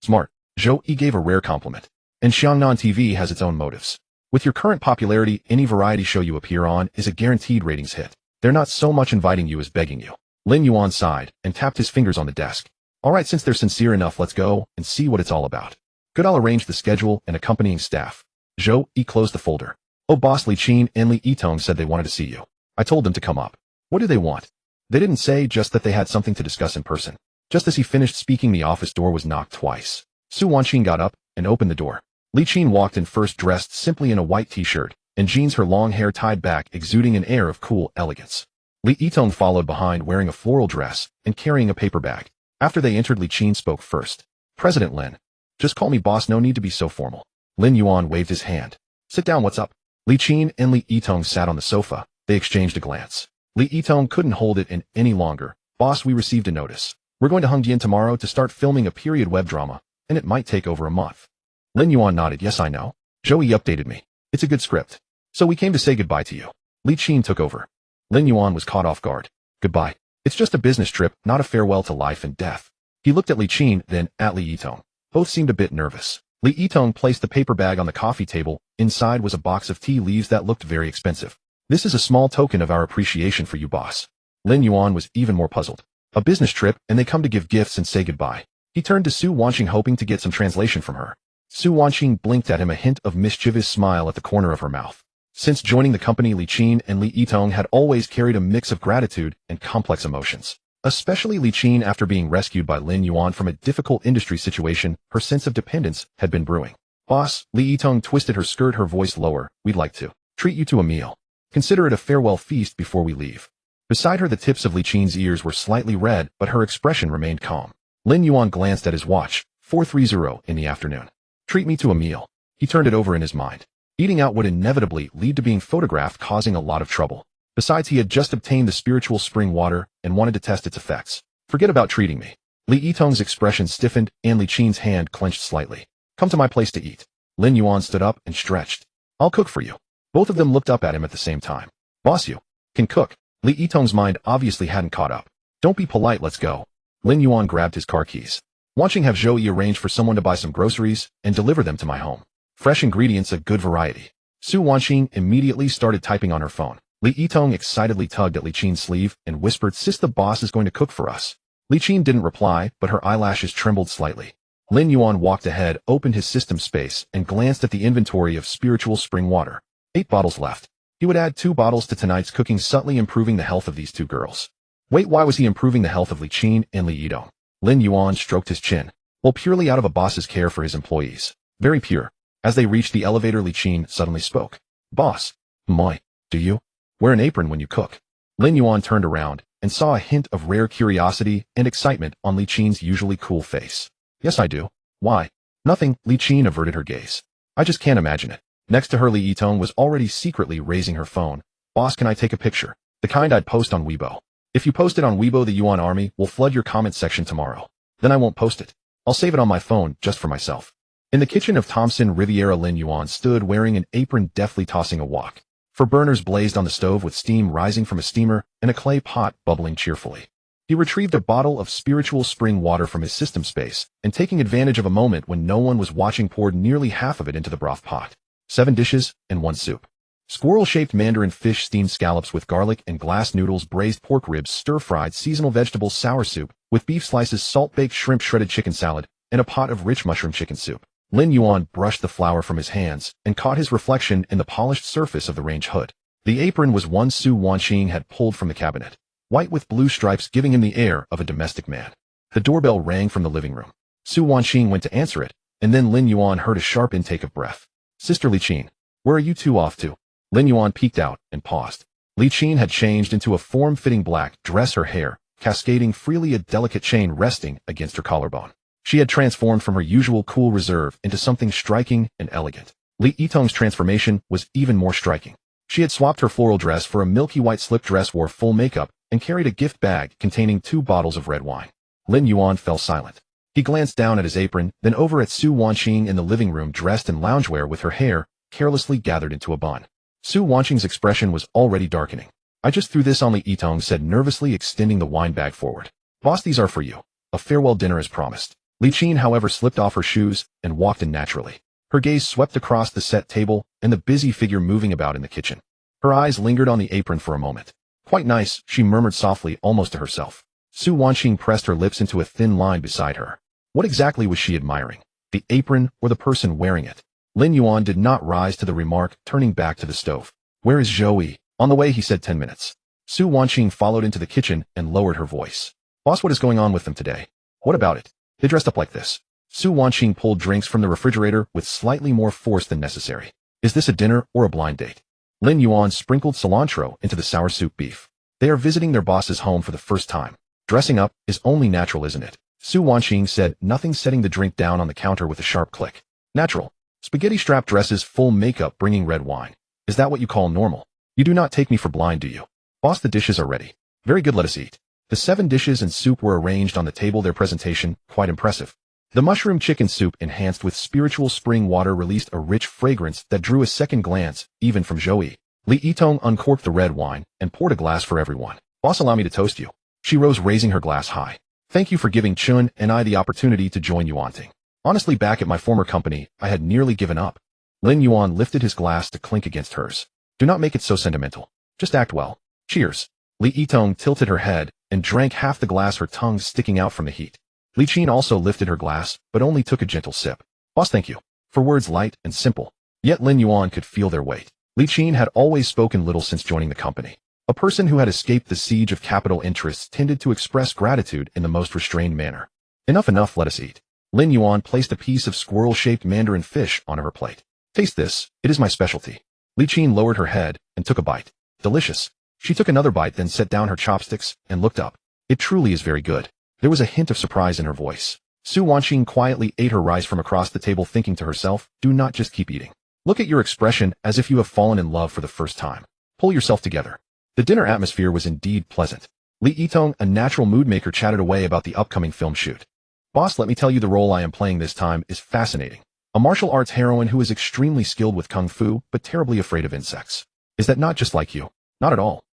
Smart. Zhou Yi gave a rare compliment. And Xiangnan TV has its own motives. With your current popularity, any variety show you appear on is a guaranteed ratings hit. They're not so much inviting you as begging you. Lin Yuan sighed and tapped his fingers on the desk. All right, since they're sincere enough, let's go and see what it's all about. Good, I'll arrange the schedule and accompanying staff. Zhou Yi closed the folder. Oh, boss, Li Qin and Li Yitong said they wanted to see you. I told them to come up. What do they want? They didn't say, just that they had something to discuss in person. Just as he finished speaking, the office door was knocked twice. Su Wanqing got up and opened the door. Li Qin walked in first, dressed simply in a white t-shirt and jeans, her long hair tied back, exuding an air of cool elegance. Li Yitong followed behind, wearing a floral dress and carrying a paper bag. After they entered, Li Qin spoke first. President Lin, Just call me boss, no need to be so formal. Lin Yuan waved his hand. Sit down, what's up? Li Qin and Li Yitong sat on the sofa. They exchanged a glance. Li Yitong couldn't hold it in any longer. Boss, we received a notice. We're going to Hongdian tomorrow to start filming a period web drama, and it might take over a month. Lin Yuan nodded. Yes, I know. Joey updated me. It's a good script. So we came to say goodbye to you. Li Qin took over. Lin Yuan was caught off guard. Goodbye. It's just a business trip, not a farewell to life and death. He looked at Li Qin, then at Li Yitong. Both seemed a bit nervous. Li Yitong placed the paper bag on the coffee table. Inside was a box of tea leaves that looked very expensive. This is a small token of our appreciation for you, boss. Lin Yuan was even more puzzled. A business trip, and they come to give gifts and say goodbye. He turned to Su Wanqing, hoping to get some translation from her. Su Wanqing blinked at him, a hint of mischievous smile at the corner of her mouth. Since joining the company, Li Qin and Li Yitong had always carried a mix of gratitude and complex emotions. Especially Li Qin, after being rescued by Lin Yuan from a difficult industry situation, her sense of dependence had been brewing. Boss, Li Yitong twisted her skirt, her voice lower. We'd like to treat you to a meal. Consider it a farewell feast before we leave. Beside her, the tips of Li Qin's ears were slightly red, but her expression remained calm. Lin Yuan glanced at his watch. 4:30 in the afternoon. Treat me to a meal. He turned it over in his mind. Eating out would inevitably lead to being photographed, causing a lot of trouble. Besides, he had just obtained the spiritual spring water and wanted to test its effects. Forget about treating me. Li Yitong's expression stiffened, and Li Qin's hand clenched slightly. Come to my place to eat. Lin Yuan stood up and stretched. I'll cook for you. Both of them looked up at him at the same time. Boss, you can cook. Li Yitong's mind obviously hadn't caught up. Don't be polite, let's go. Lin Yuan grabbed his car keys. Watching, have Joey arrange for someone to buy some groceries and deliver them to my home. Fresh ingredients, a good variety. Su Wanqing immediately started typing on her phone. Li Yitong excitedly tugged at Li Qin's sleeve and whispered, Sis, the boss is going to cook for us. Li Qin didn't reply, but her eyelashes trembled slightly. Lin Yuan walked ahead, opened his system space, and glanced at the inventory of spiritual spring water. 8 bottles left. He would add 2 bottles to tonight's cooking, subtly improving the health of these 2 girls. Wait, why was he improving the health of Li Qin and Li Yitong? Lin Yuan stroked his chin. Well, purely out of a boss's care for his employees. Very pure. As they reached the elevator, Li Qin suddenly spoke. Boss. Moi. Do you wear an apron when you cook? Lin Yuan turned around and saw a hint of rare curiosity and excitement on Li Qin's usually cool face. Yes, I do. Why? Nothing. Li Qin averted her gaze. I just can't imagine it. Next to her, Li Yitong was already secretly raising her phone. Boss, can I take a picture? The kind I'd post on Weibo. If you post it on Weibo, the Yuan army will flood your comment section tomorrow. Then I won't post it. I'll save it on my phone just for myself. In the kitchen of Thompson Riviera, Lin Yuan stood wearing an apron, deftly tossing a wok. For burners blazed on the stove with steam rising from a steamer and a clay pot bubbling cheerfully. He retrieved a bottle of spiritual spring water from his system space and, taking advantage of a moment when no one was watching, poured nearly half of it into the broth pot. 7 dishes and 1 soup. Squirrel-shaped mandarin fish, steamed scallops with garlic and glass noodles, braised pork ribs, stir-fried seasonal vegetables, sour soup with beef slices, salt-baked shrimp, shredded chicken salad, and a pot of rich mushroom chicken soup. Lin Yuan brushed the flour from his hands and caught his reflection in the polished surface of the range hood. The apron was one Su Wanqing had pulled from the cabinet, white with blue stripes, giving him the air of a domestic man. The doorbell rang from the living room. Su Wanqing went to answer it, and then Lin Yuan heard a sharp intake of breath. Sister Li Qin, where are you 2 off to? Lin Yuan peeked out and paused. Li Qin had changed into a form-fitting black dress, her hair cascading freely, a delicate chain resting against her collarbone. She had transformed from her usual cool reserve into something striking and elegant. Li Yitong's transformation was even more striking. She had swapped her floral dress for a milky white slip dress, wore full makeup, and carried a gift bag containing 2 bottles of red wine. Lin Yuan fell silent. He glanced down at his apron, then over at Su Wanqing in the living room, dressed in loungewear with her hair carelessly gathered into a bun. Su Wanqing's expression was already darkening. I just threw this on, Li Yitong said nervously, extending the wine bag forward. Boss, these are for you. A farewell dinner as promised. Li Qin, however, slipped off her shoes and walked in naturally. Her gaze swept across the set table and the busy figure moving about in the kitchen. Her eyes lingered on the apron for a moment. Quite nice, she murmured softly, almost to herself. Su Wanqing pressed her lips into a thin line beside her. What exactly was she admiring? The apron or the person wearing it? Lin Yuan did not rise to the remark, turning back to the stove. Where is Joey? On the way, he said. 10 minutes. Su Wanqing followed into the kitchen and lowered her voice. Boss, what is going on with them today? What about it? They dressed up like this. Su Wanqing pulled drinks from the refrigerator with slightly more force than necessary. Is this a dinner or a blind date? Lin Yuan sprinkled cilantro into the sour soup beef. They are visiting their boss's home for the first time. Dressing up is only natural, isn't it? Su Wanqing said, nothing, setting the drink down on the counter with a sharp click. Natural. Spaghetti strap dresses, full makeup, bringing red wine. Is that what you call normal? You do not take me for blind, do you? Boss, the dishes are ready. Very good, let us eat. The 7 dishes and soup were arranged on the table, their presentation quite impressive. The mushroom chicken soup, enhanced with spiritual spring water, released a rich fragrance that drew a second glance, even from Zhou. Li Yitong uncorked the red wine and poured a glass for everyone. Boss, allow me to toast you. She rose, raising her glass high. Thank you for giving Chun and I the opportunity to join Yuanting. Honestly, back at my former company, I had nearly given up. Lin Yuan lifted his glass to clink against hers. Do not make it so sentimental. Just act well. Cheers. Li Yitong tilted her head and drank half the glass, her tongue sticking out from the heat. Li Qin also lifted her glass, but only took a gentle sip. Boss, thank you. For words light and simple. Yet Lin Yuan could feel their weight. Li Qin had always spoken little since joining the company. A person who had escaped the siege of capital interests tended to express gratitude in the most restrained manner. Enough, let us eat. Lin Yuan placed a piece of squirrel-shaped mandarin fish on her plate. Taste this, it is my specialty. Li Qin lowered her head and took a bite. Delicious. She took another bite, then set down her chopsticks and looked up. It truly is very good. There was a hint of surprise in her voice. Su Wanqing quietly ate her rice from across the table, thinking to herself, do not just keep eating. Look at your expression, as if you have fallen in love for the first time. Pull yourself together. The dinner atmosphere was indeed pleasant. Li Yitong, a natural mood maker, chatted away about the upcoming film shoot. Boss, let me tell you, the role I am playing this time is fascinating. A martial arts heroine who is extremely skilled with kung fu, but terribly afraid of insects. Is that not just like you? Not at all.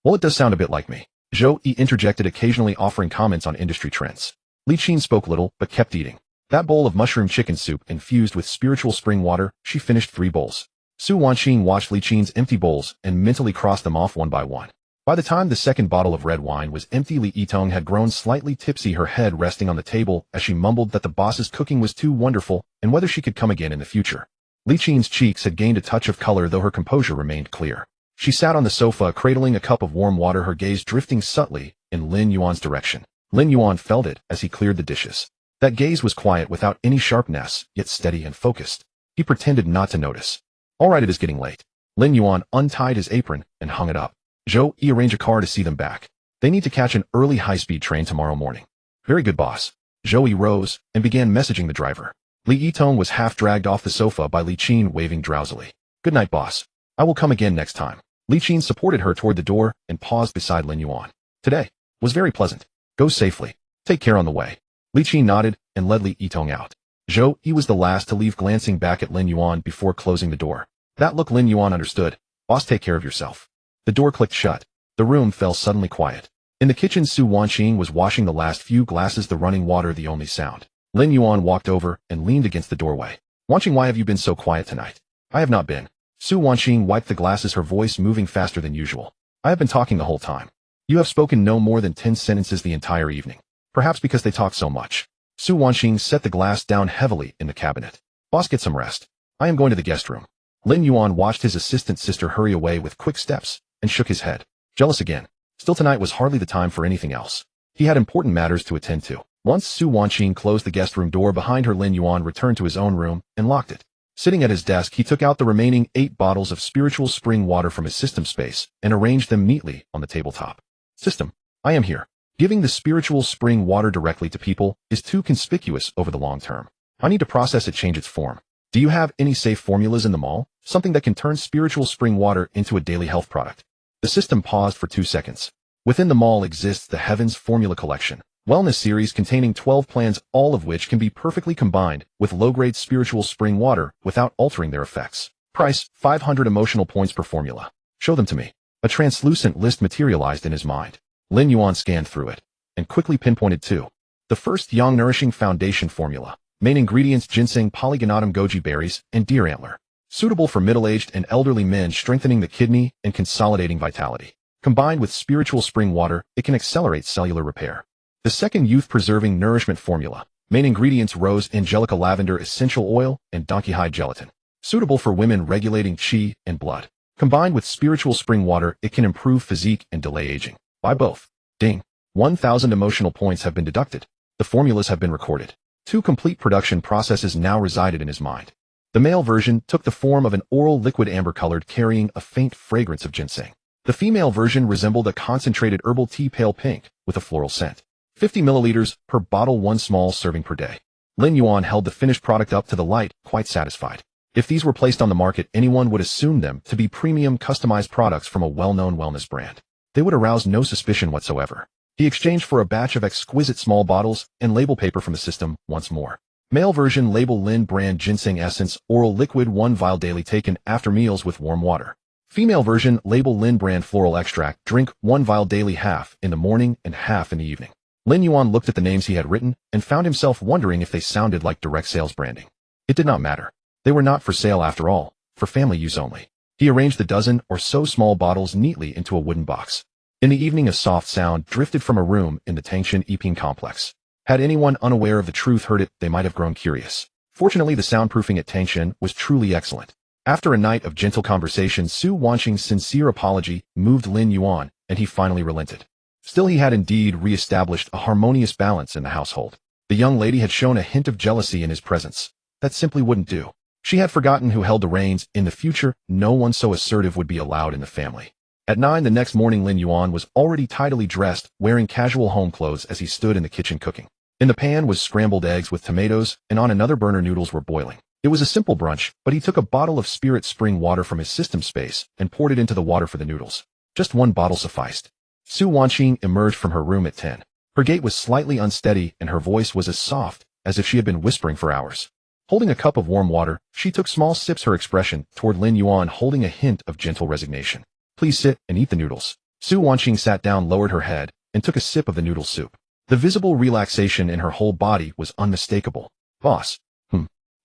Well, it does sound a bit like me. Zhou Yi interjected, occasionally offering comments on industry trends. Li Qin spoke little, but kept eating. That bowl of mushroom chicken soup infused with spiritual spring water, she finished 3 bowls. Su Wanqing watched Li Qin's empty bowls and mentally crossed them off one by one. By the time the second bottle of red wine was empty, Li Yitong had grown slightly tipsy, her head resting on the table as she mumbled that the boss's cooking was too wonderful and whether she could come again in the future. Li Qin's cheeks had gained a touch of color, though her composure remained clear. She sat on the sofa, cradling a cup of warm water, her gaze drifting subtly in Lin Yuan's direction. Lin Yuan felt it as he cleared the dishes. That gaze was quiet, without any sharpness, yet steady and focused. He pretended not to notice. All right, it is getting late. Lin Yuan untied his apron and hung it up. Zhou Yi, arrange a car to see them back. They need to catch an early high-speed train tomorrow morning. Very good, boss. Zhou Yi rose and began messaging the driver. Li Yitong was half dragged off the sofa by Li Qin, waving drowsily. Good night, boss. I will come again next time. Li Qin supported her toward the door and paused beside Lin Yuan. Today was very pleasant. Go safely. Take care on the way. Li Qin nodded and led Li Yitong out. Zhou Yi was the last to leave, glancing back at Lin Yuan before closing the door. That look, Lin Yuan understood. Boss, take care of yourself. The door clicked shut. The room fell suddenly quiet. In the kitchen, Su Wanqing was washing the last few glasses, the running water the only sound. Lin Yuan walked over and leaned against the doorway. Wanqing, why have you been so quiet tonight? I have not been. Su Wanqing wiped the glasses, her voice moving faster than usual. I have been talking the whole time. You have spoken no more than 10 sentences the entire evening. Perhaps because they talk so much. Su Wanqing set the glass down heavily in the cabinet. Boss, get some rest. I am going to the guest room. Lin Yuan watched his assistant sister hurry away with quick steps and shook his head. Jealous again. Still, tonight was hardly the time for anything else. He had important matters to attend to. Once Su Wanqing closed the guest room door behind her, Lin Yuan returned to his own room and locked it. Sitting at his desk, he took out the remaining 8 bottles of spiritual spring water from his system space and arranged them neatly on the tabletop. System, I am here. Giving the spiritual spring water directly to people is too conspicuous over the long term. I need to process it, change its form. Do you have any safe formulas in the mall? Something that can turn spiritual spring water into a daily health product. The system paused for 2 seconds. Within the mall exists the Heavens Formula Collection, wellness series containing 12 plans, all of which can be perfectly combined with low-grade spiritual spring water without altering their effects. Price, 500 emotional points per formula. Show them to me. A translucent list materialized in his mind. Lin Yuan scanned through it and quickly pinpointed 2. The first, Yang Nourishing Foundation Formula. Main ingredients: ginseng, polygonatum, goji berries, and deer antler. Suitable for middle-aged and elderly men, strengthening the kidney and consolidating vitality. Combined with spiritual spring water, it can accelerate cellular repair. The second, Youth-Preserving Nourishment Formula. Main ingredients: rose, angelica, lavender, essential oil, and donkey hide gelatin. Suitable for women, regulating qi and blood. Combined with spiritual spring water, it can improve physique and delay aging. Buy both. Ding. 1,000 emotional points have been deducted. The formulas have been recorded. 2 complete production processes now resided in his mind. The male version took the form of an oral liquid, amber-colored, carrying a faint fragrance of ginseng. The female version resembled a concentrated herbal tea, pale pink, with a floral scent. 50 milliliters per bottle, one small serving per day. Lin Yuan held the finished product up to the light, quite satisfied. If these were placed on the market, anyone would assume them to be premium customized products from a well-known wellness brand. They would arouse no suspicion whatsoever. He exchanged for a batch of exquisite small bottles and label paper from the system once more. Male version label Lin brand ginseng essence, oral liquid, 1 vial daily, taken after meals with warm water. Female version label Lin brand floral extract, drink 1 vial daily, half in the morning and half in the evening. Lin Yuan looked at the names he had written and found himself wondering if they sounded like direct sales branding. It did not matter. They were not for sale after all, for family use only. He arranged the dozen or so small bottles neatly into a wooden box. In the evening, a soft sound drifted from a room in the Tangshan Eping complex. Had anyone unaware of the truth heard it, they might have grown curious. Fortunately, the soundproofing at Tangshan was truly excellent. After a night of gentle conversation, Su Wanqing's sincere apology moved Lin Yuan, and he finally relented. Still, he had indeed re-established a harmonious balance in the household. The young lady had shown a hint of jealousy in his presence. That simply wouldn't do. She had forgotten who held the reins. In the future, no one so assertive would be allowed in the family. At 9 the next morning, Lin Yuan was already tidily dressed, wearing casual home clothes as he stood in the kitchen cooking. In the pan was scrambled eggs with tomatoes, and on another burner noodles were boiling. It was a simple brunch, but he took a bottle of spirit spring water from his system space and poured it into the water for the noodles. Just 1 bottle sufficed. Su Wanqing emerged from her room at 10. Her gait was slightly unsteady and her voice was as soft as if she had been whispering for hours. Holding a cup of warm water, she took small sips, her expression toward Lin Yuan holding a hint of gentle resignation. Please sit and eat the noodles. Su Wanqing sat down, lowered her head, and took a sip of the noodle soup. The visible relaxation in her whole body was unmistakable. Boss.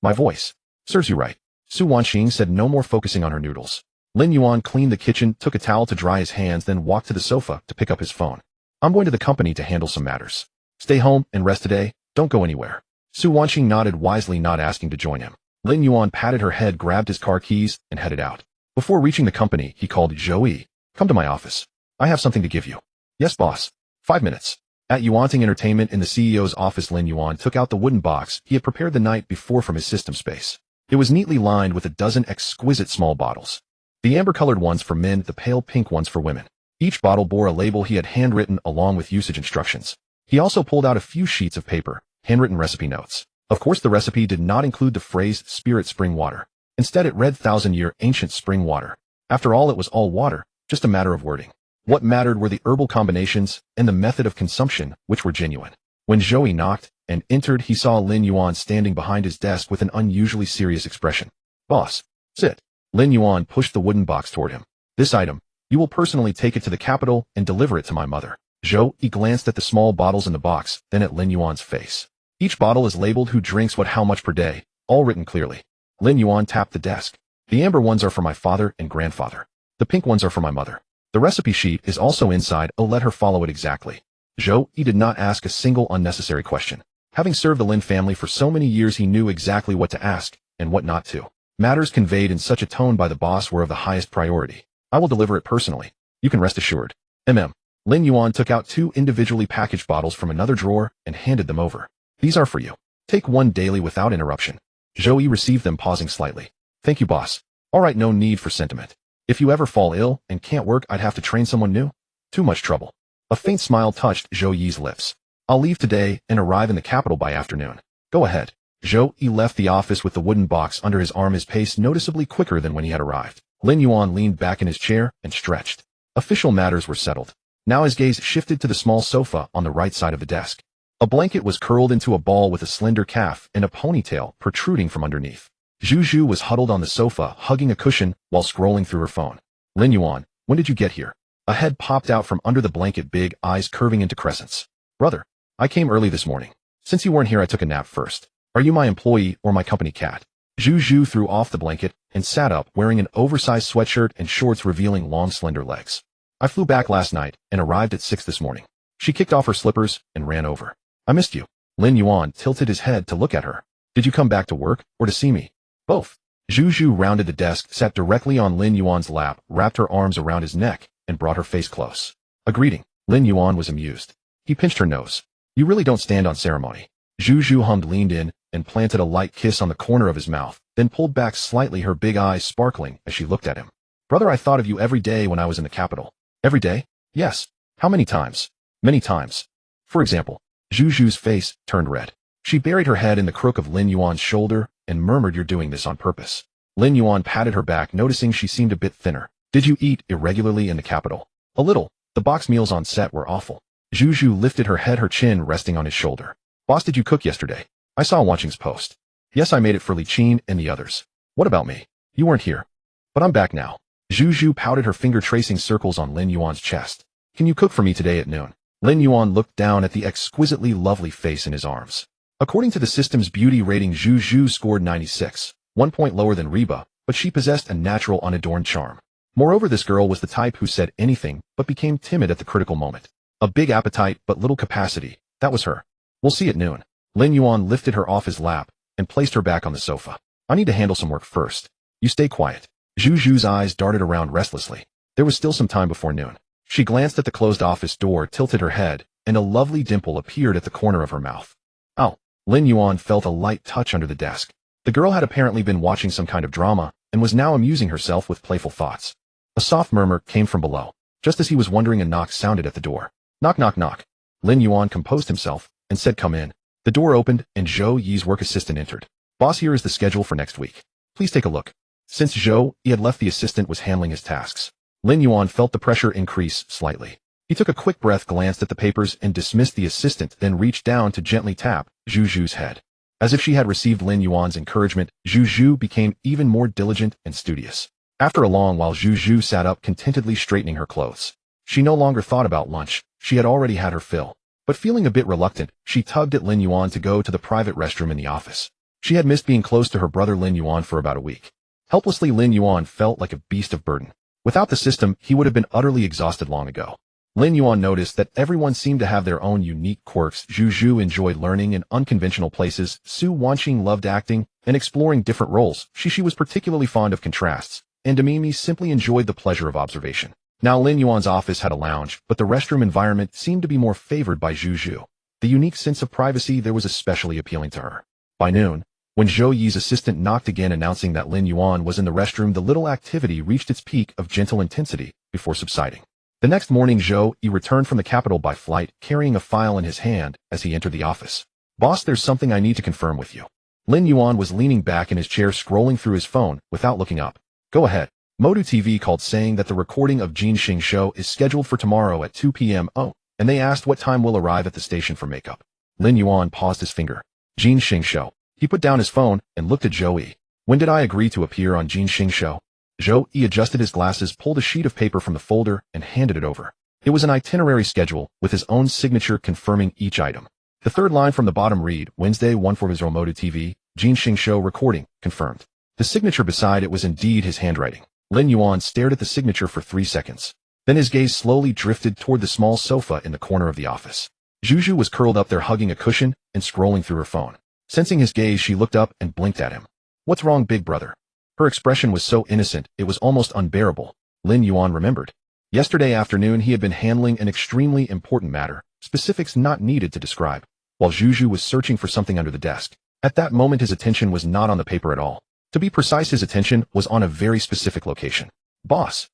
My voice. Serves you right. Su Wanqing said, no more, focusing on her noodles. Lin Yuan cleaned the kitchen, took a towel to dry his hands, then walked to the sofa to pick up his phone. I'm going to the company to handle some matters. Stay home and rest today. Don't go anywhere. Su Wanqing nodded wisely, not asking to join him. Lin Yuan patted her head, grabbed his car keys, and headed out. Before reaching the company, he called Joey. Come to my office. I have something to give you. Yes, boss. 5 minutes. At Yuanting Entertainment in the CEO's office, Lin Yuan took out the wooden box he had prepared the night before from his system space. It was neatly lined with a dozen exquisite small bottles. The amber-colored ones for men, the pale pink ones for women. Each bottle bore a label he had handwritten along with usage instructions. He also pulled out a few sheets of paper, handwritten recipe notes. Of course, the recipe did not include the phrase spirit spring water. Instead, it read 1,000-year ancient spring water. After all, it was all water, just a matter of wording. What mattered were the herbal combinations and the method of consumption, which were genuine. When Joey knocked and entered, he saw Lin Yuan standing behind his desk with an unusually serious expression. Boss, sit. Lin Yuan pushed the wooden box toward him. This item, you will personally take it to the capital and deliver it to my mother. Joey glanced at the small bottles in the box, then at Lin Yuan's face. Each bottle is labeled who drinks what, how much per day, all written clearly. Lin Yuan tapped the desk. The amber ones are for my father and grandfather. The pink ones are for my mother. The recipe sheet is also inside. Oh, let her follow it exactly. Joey did not ask a single unnecessary question. Having served the Lin family for so many years, he knew exactly what to ask and what not to. Matters conveyed in such a tone by the boss were of the highest priority. I will deliver it personally. You can rest assured. Lin Yuan took out 2 individually packaged bottles from another drawer and handed them over. These are for you. Take 1 daily without interruption. Joey received them, pausing slightly. Thank you, boss. All right, no need for sentiment. If you ever fall ill and can't work, I'd have to train someone new. Too much trouble. A faint smile touched Joey's lips. I'll leave today and arrive in the capital by afternoon. Go ahead. Joey left the office with the wooden box under his arm, his pace noticeably quicker than when he had arrived. Lin Yuan leaned back in his chair and stretched. Official matters were settled. Now his gaze shifted to the small sofa on the right side of the desk. A blanket was curled into a ball with a slender calf and a ponytail protruding from underneath. Zhu was huddled on the sofa, hugging a cushion while scrolling through her phone. Lin Yuan, when did you get here? A head popped out from under the blanket, big eyes curving into crescents. Brother, I came early this morning. Since you weren't here, I took a nap first. Are you my employee or my company cat? Zhu threw off the blanket and sat up, wearing an oversized sweatshirt and shorts revealing long, slender legs. I flew back last night and arrived at 6 this morning. She kicked off her slippers and ran over. I missed you. Lin Yuan tilted his head to look at her. Did you come back to work or to see me? Both. Zhu rounded the desk, sat directly on Lin Yuan's lap, wrapped her arms around his neck, and brought her face close. A greeting. Lin Yuan was amused. He pinched her nose. You really don't stand on ceremony. Zhu hummed, leaned in, and planted a light kiss on the corner of his mouth, then pulled back slightly, her big eyes sparkling as she looked at him. Brother, I thought of you every day when I was in the capital. Every day? Yes. How many times? Many times. For example, Zhu face turned red. She buried her head in the crook of Lin Yuan's shoulder and murmured, "You're doing this on purpose." Lin Yuan patted her back, noticing she seemed a bit thinner. "Did you eat irregularly in the capital?" "A little. The box meals on set were awful." Zhu lifted her head, her chin resting on his shoulder. "Boss, did you cook yesterday? I saw Wanqing's post." "Yes, I made it for Li Qin and the others." "What about me? You weren't here." "But I'm back now." Zhu pouted, her finger tracing circles on Lin Yuan's chest. "Can you cook for me today at noon?" Lin Yuan looked down at the exquisitely lovely face in his arms. According to the system's beauty rating, Zhu scored 96, 1 point lower than Reba, but she possessed a natural unadorned charm. Moreover, this girl was the type who said anything but became timid at the critical moment. A big appetite but little capacity, that was her. "We'll see at noon." Lin Yuan lifted her off his lap and placed her back on the sofa. "I need to handle some work first. You stay quiet." Zhu's eyes darted around restlessly. There was still some time before noon. She glanced at the closed office door, tilted her head, and a lovely dimple appeared at the corner of her mouth. "Ow." Lin Yuan felt a light touch under the desk. The girl had apparently been watching some kind of drama and was now amusing herself with playful thoughts. A soft murmur came from below. Just as he was wondering, a knock sounded at the door. "Knock, knock, knock." Lin Yuan composed himself and said, "Come in." The door opened and Zhou Yi's work assistant entered. "Boss, here is the schedule for next week. Please take a look." Since Zhou Yi had left, the assistant was handling his tasks. Lin Yuan felt the pressure increase slightly. He took a quick breath, glanced at the papers, and dismissed the assistant, then reached down to gently tap Zhu's head. As if she had received Lin Yuan's encouragement, Zhu became even more diligent and studious. After a long while, Zhu sat up, contentedly straightening her clothes. She no longer thought about lunch. She had already had her fill. But feeling a bit reluctant, she tugged at Lin Yuan to go to the private restroom in the office. She had missed being close to her brother Lin Yuan for about a week. Helplessly, Lin Yuan felt like a beast of burden. Without the system, he would have been utterly exhausted long ago. Lin Yuan noticed that everyone seemed to have their own unique quirks. Zhu enjoyed learning in unconventional places. Su Wanqing loved acting and exploring different roles. Shi was particularly fond of contrasts, and Mimi simply enjoyed the pleasure of observation. Now Lin Yuan's office had a lounge, but the restroom environment seemed to be more favored by Zhu. The unique sense of privacy there was especially appealing to her. By noon, when Zhou Yi's assistant knocked again announcing that Lin Yuan was in the restroom, the little activity reached its peak of gentle intensity before subsiding. The next morning, Zhou Yi returned from the capital by flight, carrying a file in his hand as he entered the office. "Boss, there's something I need to confirm with you." Lin Yuan was leaning back in his chair, scrolling through his phone without looking up. "Go ahead." Modu TV called saying that the recording of Jin Xing show is scheduled for tomorrow at 2 p.m. Oh, and they asked what time we'll arrive at the station for makeup. Lin Yuan paused his finger. Jin Xing show. He put down his phone and looked at Zhou Yi. "When did I agree to appear on Jin Xing show?" Zhou Yi adjusted his glasses, pulled a sheet of paper from the folder, and handed it over. It was an itinerary schedule with his own signature confirming each item. The third line from the bottom read, "Wednesday 1/4 Modu TV, Jin Xing show recording, confirmed." The signature beside it was indeed his handwriting. Lin Yuan stared at the signature for 3 seconds. Then his gaze slowly drifted toward the small sofa in the corner of the office. Zhu was curled up there, hugging a cushion and scrolling through her phone. Sensing his gaze, she looked up and blinked at him. "What's wrong, big brother?" Her expression was so innocent, it was almost unbearable. Lin Yuan remembered. Yesterday afternoon, he had been handling an extremely important matter, specifics not needed to describe, while Zhu was searching for something under the desk. At that moment, his attention was not on the paper at all. To be precise, his attention was on a very specific location. "Boss."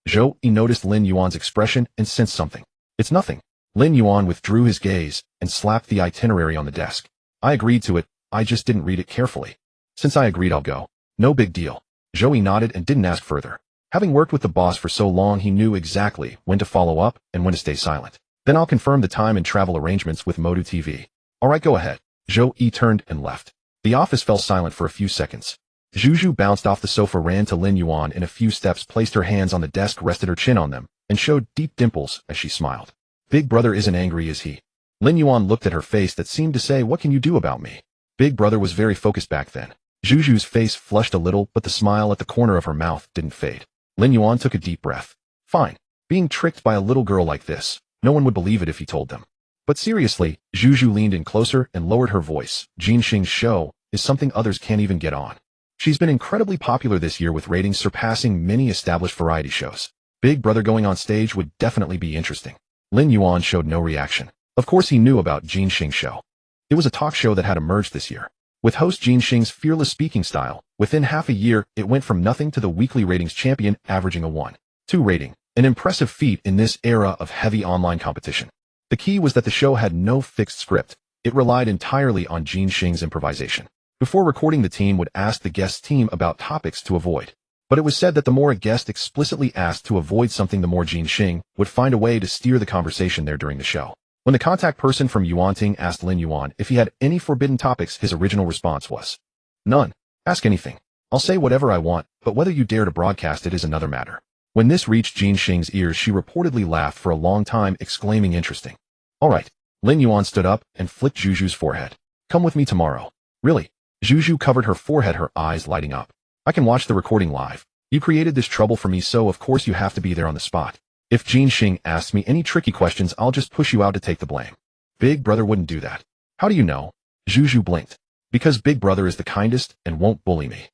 Zhou Yi noticed Lin Yuan's expression and sensed something. "It's nothing." Lin Yuan withdrew his gaze and slapped the itinerary on the desk. "I agreed to it, I just didn't read it carefully. Since I agreed, I'll go. No big deal." Zhou Yi nodded and didn't ask further. Having worked with the boss for so long, he knew exactly when to follow up and when to stay silent. "Then I'll confirm the time and travel arrangements with Modu TV." "All right, go ahead." Zhou Yi turned and left. The office fell silent for a few seconds. Zhu bounced off the sofa, ran to Lin Yuan in a few steps, placed her hands on the desk, rested her chin on them, and showed deep dimples as she smiled. "Big brother isn't angry, is he?" Lin Yuan looked at her face that seemed to say, "What can you do about me?" Big brother was very focused back then. Zhu's face flushed a little, but the smile at the corner of her mouth didn't fade. Lin Yuan took a deep breath. "Fine. Being tricked by a little girl like this, no one would believe it if he told them." "But seriously," Zhu leaned in closer and lowered her voice, "Jin Xing's show is something others can't even get on. She's been incredibly popular this year, with ratings surpassing many established variety shows. Big brother going on stage would definitely be interesting." Lin Yuan showed no reaction. Of course he knew about Jin Xing's show. It was a talk show that had emerged this year. With host Jin Xing's fearless speaking style, within half a year, it went from nothing to the weekly ratings champion, averaging a 1.2 rating, an impressive feat in this era of heavy online competition. The key was that the show had no fixed script. It relied entirely on Jin Xing's improvisation. Before recording, the team would ask the guest team about topics to avoid. But it was said that the more a guest explicitly asked to avoid something, the more Jin Xing would find a way to steer the conversation there during the show. When the contact person from Yuanting asked Lin Yuan if he had any forbidden topics, his original response was, "None. Ask anything. I'll say whatever I want, but whether you dare to broadcast it is another matter." When this reached Jin Xing's ears, she reportedly laughed for a long time, exclaiming, "Interesting." "All right." Lin Yuan stood up and flicked Juju's forehead. "Come with me tomorrow." "Really?" Juju covered her forehead, her eyes lighting up. "I can watch the recording live. You created this trouble for me, so of course you have to be there on the spot. If Jin Xing asks me any tricky questions, I'll just push you out to take the blame." "Big Brother wouldn't do that." "How do you know?" Juju blinked. "Because Big Brother is the kindest and won't bully me."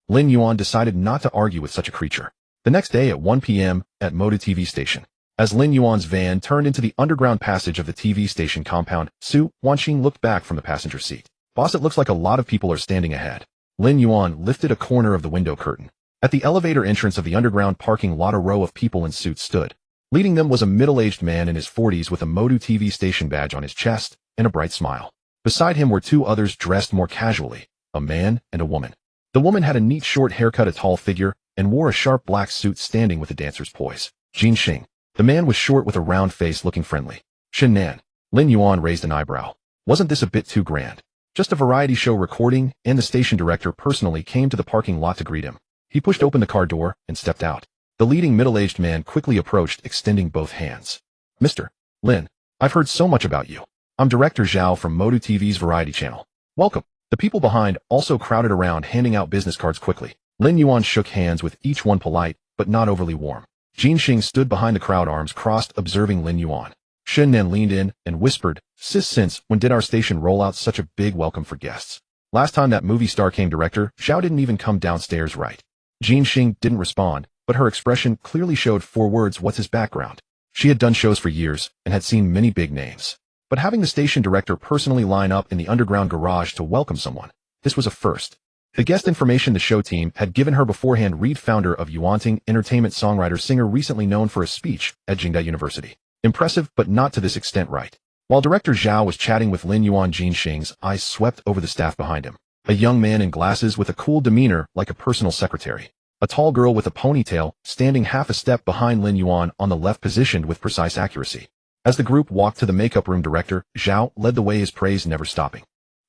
Lin Yuan decided not to argue with such a creature. The next day at 1 p.m. at Moda TV station. As Lin Yuan's van turned into the underground passage of the TV station compound, Su Wanqing looked back from the passenger seat. "Boss, it looks like a lot of people are standing ahead." Lin Yuan lifted a corner of the window curtain. At the elevator entrance of the underground parking lot, a row of people in suits stood. Leading them was a middle-aged man in his 40s with a Modu TV station badge on his chest and a bright smile. Beside him were two others dressed more casually, a man and a woman. The woman had a neat short haircut, a tall figure, and wore a sharp black suit, standing with a dancer's poise. Jin Xing. The man was short with a round face, looking friendly. "Shen Nan." Lin Yuan raised an eyebrow. Wasn't this a bit too grand? Just a variety show recording, and the station director personally came to the parking lot to greet him. He pushed open the car door and stepped out. The leading middle-aged man quickly approached, extending both hands. "Mr. Lin, I've heard so much about you. I'm Director Zhao from Modu TV's variety channel. Welcome." The people behind also crowded around, handing out business cards quickly. Lin Yuan shook hands with each one, polite, but not overly warm. Jin Xing stood behind the crowd, arms crossed, observing Lin Yuan. Shen Nan leaned in and whispered, "Sis, since when did our station roll out such a big welcome for guests? Last time that movie star came, Director Zhao didn't even come downstairs, right?" Jin Xing didn't respond, but her expression clearly showed 4 words. What's his background? She had done shows for years and had seen many big names. But having the station director personally line up in the underground garage to welcome someone, this was a first. The guest information the show team had given her beforehand read: founder of Yuanting Entertainment, songwriter, singer, recently known for a speech at Jingda University. Impressive, but not to this extent, right? While Director Zhao was chatting with Lin Yuan, Jin Xing's eyes swept over the staff behind him. A young man in glasses with a cool demeanor, like a personal secretary. A tall girl with a ponytail, standing half a step behind Lin Yuan on the left, positioned with precise accuracy. As the group walked to the makeup room, Director Zhao led the way, his praise never stopping.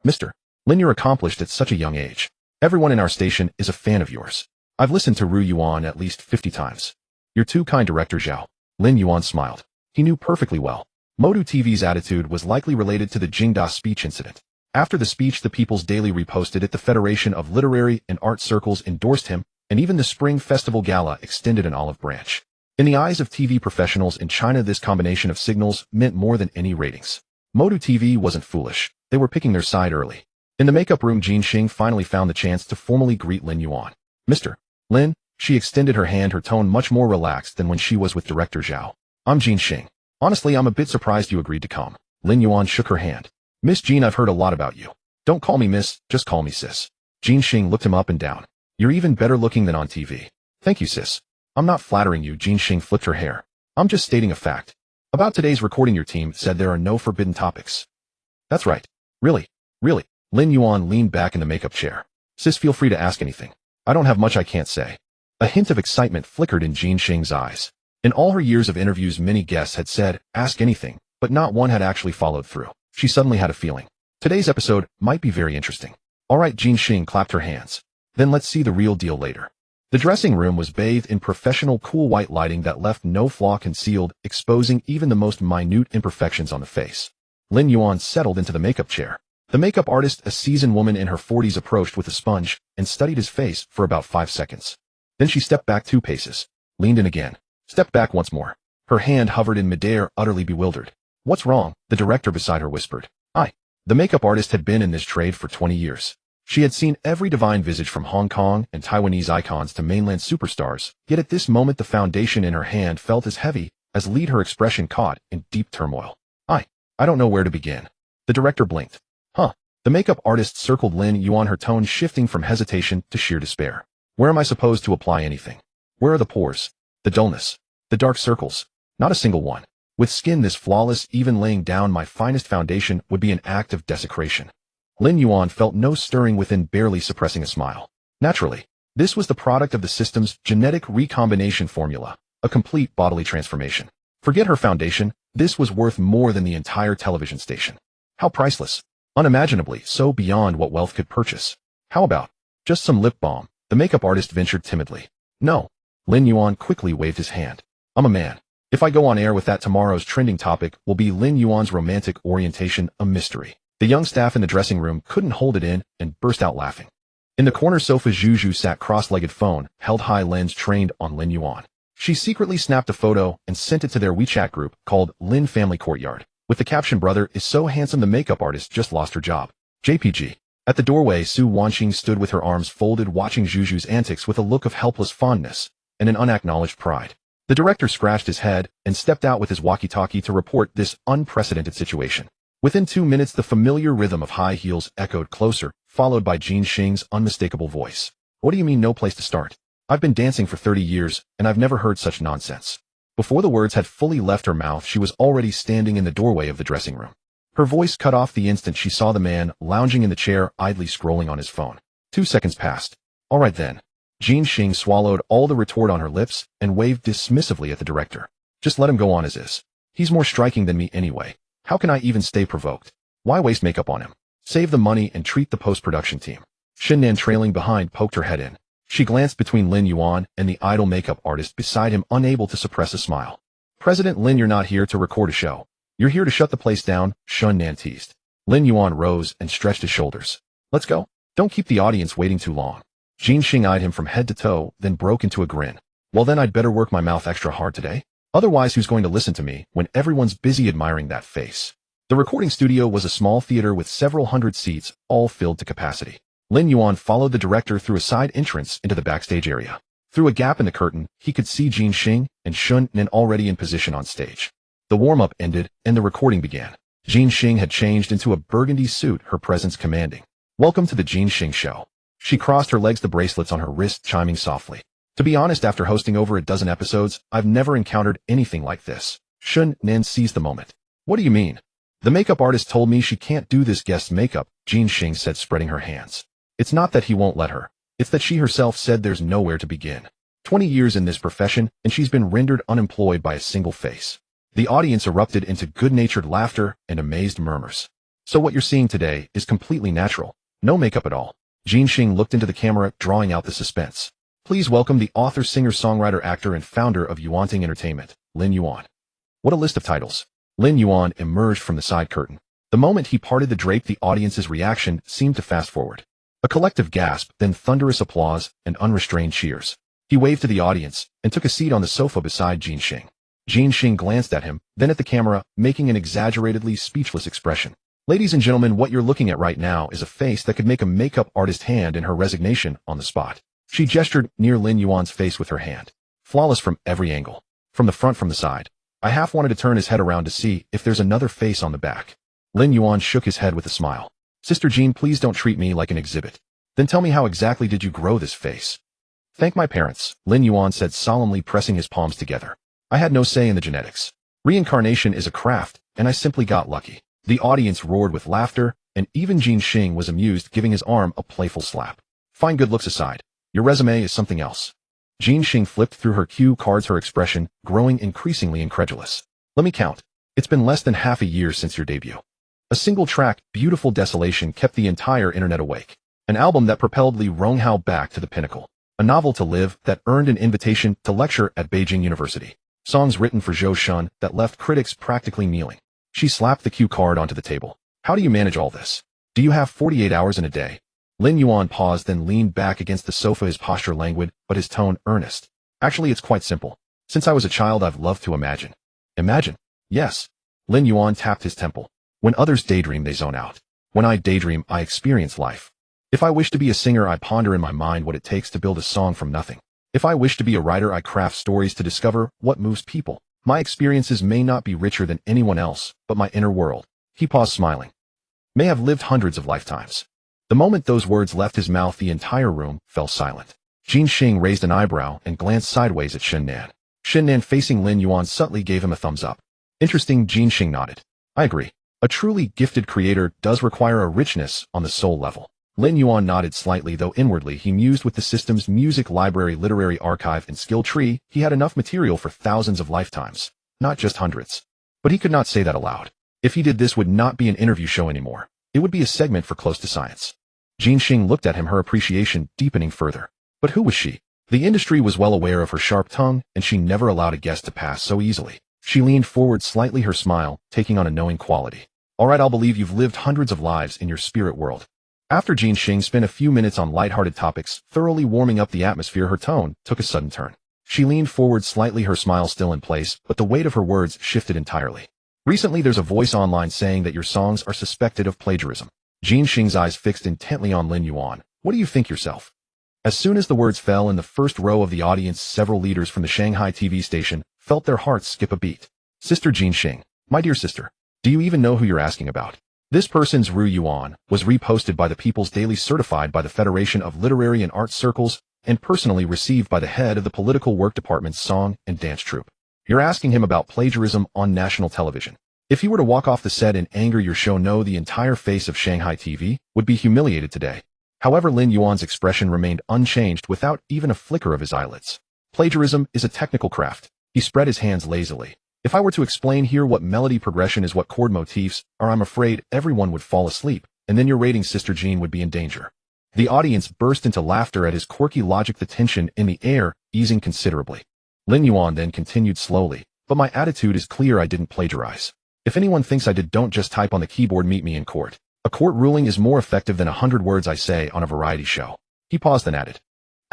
"Mr. Lin, you're accomplished at such a young age. Everyone in our station is a fan of yours. I've listened to Ru Yuan at least 50 times. You're too kind, Director Zhao." Lin Yuan smiled. He knew perfectly well. Modu TV's attitude was likely related to the Jingda speech incident. After the speech, the People's Daily reposted it, the Federation of Literary and Art Circles endorsed him, and even the Spring Festival Gala extended an olive branch. In the eyes of TV professionals in China, this combination of signals meant more than any ratings. Modu TV wasn't foolish. They were picking their side early. In the makeup room, Jin Xing finally found the chance to formally greet Lin Yuan. "Mr. Lin," she extended her hand, her tone much more relaxed than when she was with Director Zhao. "I'm Jin Xing. Honestly, I'm a bit surprised you agreed to come." Lin Yuan shook her hand. "Miss Jin, I've heard a lot about you. Don't call me miss, just call me sis." Jin Xing looked him up and down. "You're even better looking than on TV." "Thank you, sis. I'm not flattering you." Jin Xing flipped her hair. "I'm just stating a fact. About today's recording, your team said there are no forbidden topics." "That's right." "Really? Really?" Lin Yuan leaned back in the makeup chair. "Sis, feel free to ask anything. I don't have much I can't say." A hint of excitement flickered in Jin Xing's eyes. In all her years of interviews, many guests had said, "Ask anything," but not one had actually followed through. She suddenly had a feeling. Today's episode might be very interesting. "All right," Jin Xing clapped her hands. "Then let's see the real deal later." The dressing room was bathed in professional cool white lighting that left no flaw concealed, exposing even the most minute imperfections on the face. Lin Yuan settled into the makeup chair. The makeup artist, a seasoned woman in her 40s, approached with a sponge and studied his face for about 5 seconds. Then she stepped back 2 paces, leaned in again, stepped back once more. Her hand hovered in midair, utterly bewildered. "What's wrong?" the director beside her whispered. "I." The makeup artist had been in this trade for 20 years. She had seen every divine visage from Hong Kong and Taiwanese icons to mainland superstars, yet at this moment the foundation in her hand felt as heavy as lead, her expression caught in deep turmoil. I don't know where to begin." The director blinked. "Huh." The makeup artist circled Lin Yuan, her tone shifting from hesitation to sheer despair. "Where am I supposed to apply anything? Where are the pores? The dullness? The dark circles?" "Not a single one." With skin this flawless, even laying down my finest foundation would be an act of desecration. Lin Yuan felt no stirring within, barely suppressing a smile. Naturally, this was the product of the system's genetic recombination formula, a complete bodily transformation. Forget her foundation, this was worth more than the entire television station. How priceless. Unimaginably so, beyond what wealth could purchase. How about just some lip balm? The makeup artist ventured timidly. No. Lin Yuan quickly waved his hand. I'm a man. If I go on air with that, tomorrow's trending topic will be Lin Yuan's romantic orientation, a mystery. The young staff in the dressing room couldn't hold it in and burst out laughing. In the corner sofa, Juju sat cross-legged, phone held high, lens trained on Lin Yuan. She secretly snapped a photo and sent it to their WeChat group called Lin Family Courtyard, with the caption, "Brother is so handsome the makeup artist just lost her job." JPG. At the doorway, Su Wanxing stood with her arms folded, watching Juju's antics with a look of helpless fondness and an unacknowledged pride. The director scratched his head and stepped out with his walkie-talkie to report this unprecedented situation. Within 2 minutes, the familiar rhythm of high heels echoed closer, followed by Jin Xing's unmistakable voice. What do you mean no place to start? I've been dancing for 30 years, and I've never heard such nonsense. Before the words had fully left her mouth, she was already standing in the doorway of the dressing room. Her voice cut off the instant she saw the man lounging in the chair, idly scrolling on his phone. 2 seconds passed. All right then. Jin Xing swallowed all the retort on her lips and waved dismissively at the director. Just let him go on as is. He's more striking than me anyway. How can I even stay provoked? Why waste makeup on him? Save the money and treat the post-production team. Shinnan, trailing behind, poked her head in. She glanced between Lin Yuan and the idle makeup artist beside him, unable to suppress a smile. President Lin, you're not here to record a show. You're here to shut the place down, Shinnan teased. Lin Yuan rose and stretched his shoulders. Let's go. Don't keep the audience waiting too long. Jin Xing eyed him from head to toe, then broke into a grin. Well then, I'd better work my mouth extra hard today. Otherwise, who's going to listen to me when everyone's busy admiring that face? The recording studio was a small theater with several hundred seats, all filled to capacity. Lin Yuan followed the director through a side entrance into the backstage area. Through a gap in the curtain, he could see Jin Xing and Shinnan already in position on stage. The warm-up ended, and the recording began. Jin Xing had changed into a burgundy suit, her presence commanding. Welcome to the Jin Xing show. She crossed her legs, the bracelets on her wrist chiming softly. To be honest, after hosting over a dozen episodes, I've never encountered anything like this. Shinnan seized the moment. What do you mean? The makeup artist told me she can't do this guest makeup, Jin Xing said, spreading her hands. It's not that he won't let her. It's that she herself said there's nowhere to begin. 20 years in this profession, and she's been rendered unemployed by a single face. The audience erupted into good-natured laughter and amazed murmurs. So what you're seeing today is completely natural. No makeup at all. Jin Xing looked into the camera, drawing out the suspense. Please welcome the author, singer, songwriter, actor, and founder of Yuanting Entertainment, Lin Yuan. What a list of titles. Lin Yuan emerged from the side curtain. The moment he parted the drape, the audience's reaction seemed to fast forward. A collective gasp, then thunderous applause and unrestrained cheers. He waved to the audience and took a seat on the sofa beside Jin Xing. Jin Xing glanced at him, then at the camera, making an exaggeratedly speechless expression. Ladies and gentlemen, what you're looking at right now is a face that could make a makeup artist hand in her resignation on the spot. She gestured near Lin Yuan's face with her hand. Flawless from every angle. From the front, from the side. I half wanted to turn his head around to see if there's another face on the back. Lin Yuan shook his head with a smile. Sister Jean, please don't treat me like an exhibit. Then tell me, how exactly did you grow this face? Thank my parents, Lin Yuan said solemnly, pressing his palms together. I had no say in the genetics. Reincarnation is a craft, and I simply got lucky. The audience roared with laughter, and even Jin Xing was amused, giving his arm a playful slap. Fine, good looks aside. Your resume is something else. Jin Xing flipped through her cue cards, her expression growing increasingly incredulous. Let me count. It's been less than half a year since your debut. A single track, Beautiful Desolation, kept the entire internet awake. An album that propelled Li Ronghao back to the pinnacle. A novel, To Live, that earned an invitation to lecture at Beijing University. Songs written for Zhou Shun that left critics practically kneeling. She slapped the cue card onto the table. How do you manage all this? Do you have 48 hours in a day? Lin Yuan paused, then leaned back against the sofa, his posture languid, but his tone earnest. Actually, it's quite simple. Since I was a child, I've loved to imagine. Imagine? Yes. Lin Yuan tapped his temple. When others daydream, they zone out. When I daydream, I experience life. If I wish to be a singer, I ponder in my mind what it takes to build a song from nothing. If I wish to be a writer, I craft stories to discover what moves people. My experiences may not be richer than anyone else, but my inner world, he paused, smiling, may have lived hundreds of lifetimes. The moment those words left his mouth, the entire room fell silent. Jin Xing raised an eyebrow and glanced sideways at Shinnan. Shinnan, facing Lin Yuan, subtly gave him a thumbs up. Interesting, Jin Xing nodded. I agree. A truly gifted creator does require a richness on the soul level. Lin Yuan nodded slightly, though inwardly he mused with the system's music library, literary archive, and skill tree. He had enough material for thousands of lifetimes, not just hundreds. But he could not say that aloud. If he did, this would not be an interview show anymore. It would be a segment for Close to Science. Jin Xing looked at him, her appreciation deepening further. But who was she? The industry was well aware of her sharp tongue, and she never allowed a guest to pass so easily. She leaned forward slightly, her smile taking on a knowing quality. All right, I'll believe you've lived hundreds of lives in your spirit world. After Jin Xing spent a few minutes on lighthearted topics, thoroughly warming up the atmosphere, her tone took a sudden turn. She leaned forward slightly, her smile still in place, but the weight of her words shifted entirely. Recently, there's a voice online saying that your songs are suspected of plagiarism. Jin Xing's eyes fixed intently on Lin Yuan. What do you think yourself? As soon as the words fell in the first row of the audience, several leaders from the Shanghai TV station felt their hearts skip a beat. Sister Jin Xing, my dear sister, do you even know who you're asking about? This person's Ru Yuan was reposted by the People's Daily, certified by the Federation of Literary and Arts Circles, and personally received by the head of the Political Work Department's song and dance troupe. You're asking him about plagiarism on national television. If he were to walk off the set in anger, your show, no, the entire face of Shanghai TV would be humiliated today. However, Lin Yuan's expression remained unchanged, without even a flicker of his eyelids. Plagiarism is a technical craft. He spread his hands lazily. If I were to explain here what melody progression is, what chord motifs are, I'm afraid everyone would fall asleep, and then your rating, Sister Jean, would be in danger. The audience burst into laughter at his quirky logic, the tension in the air easing considerably. Lin Yuan then continued slowly, but my attitude is clear, I didn't plagiarize. If anyone thinks I did, don't just type on the keyboard, meet me in court. A court ruling is more effective than 100 words I say on a variety show. He paused and added,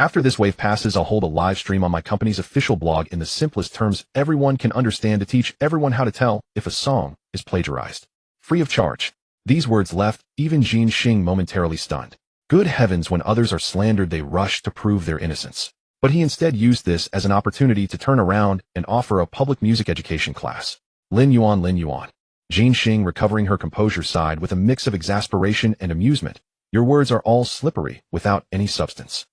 after this wave passes, I'll hold a live stream on my company's official blog in the simplest terms everyone can understand to teach everyone how to tell if a song is plagiarized. Free of charge. These words left even Jin Xing momentarily stunned. Good heavens, when others are slandered, they rush to prove their innocence. But he instead used this as an opportunity to turn around and offer a public music education class. Lin Yuan. Jin Xing, recovering her composure, sighed with a mix of exasperation and amusement. Your words are all slippery, without any substance.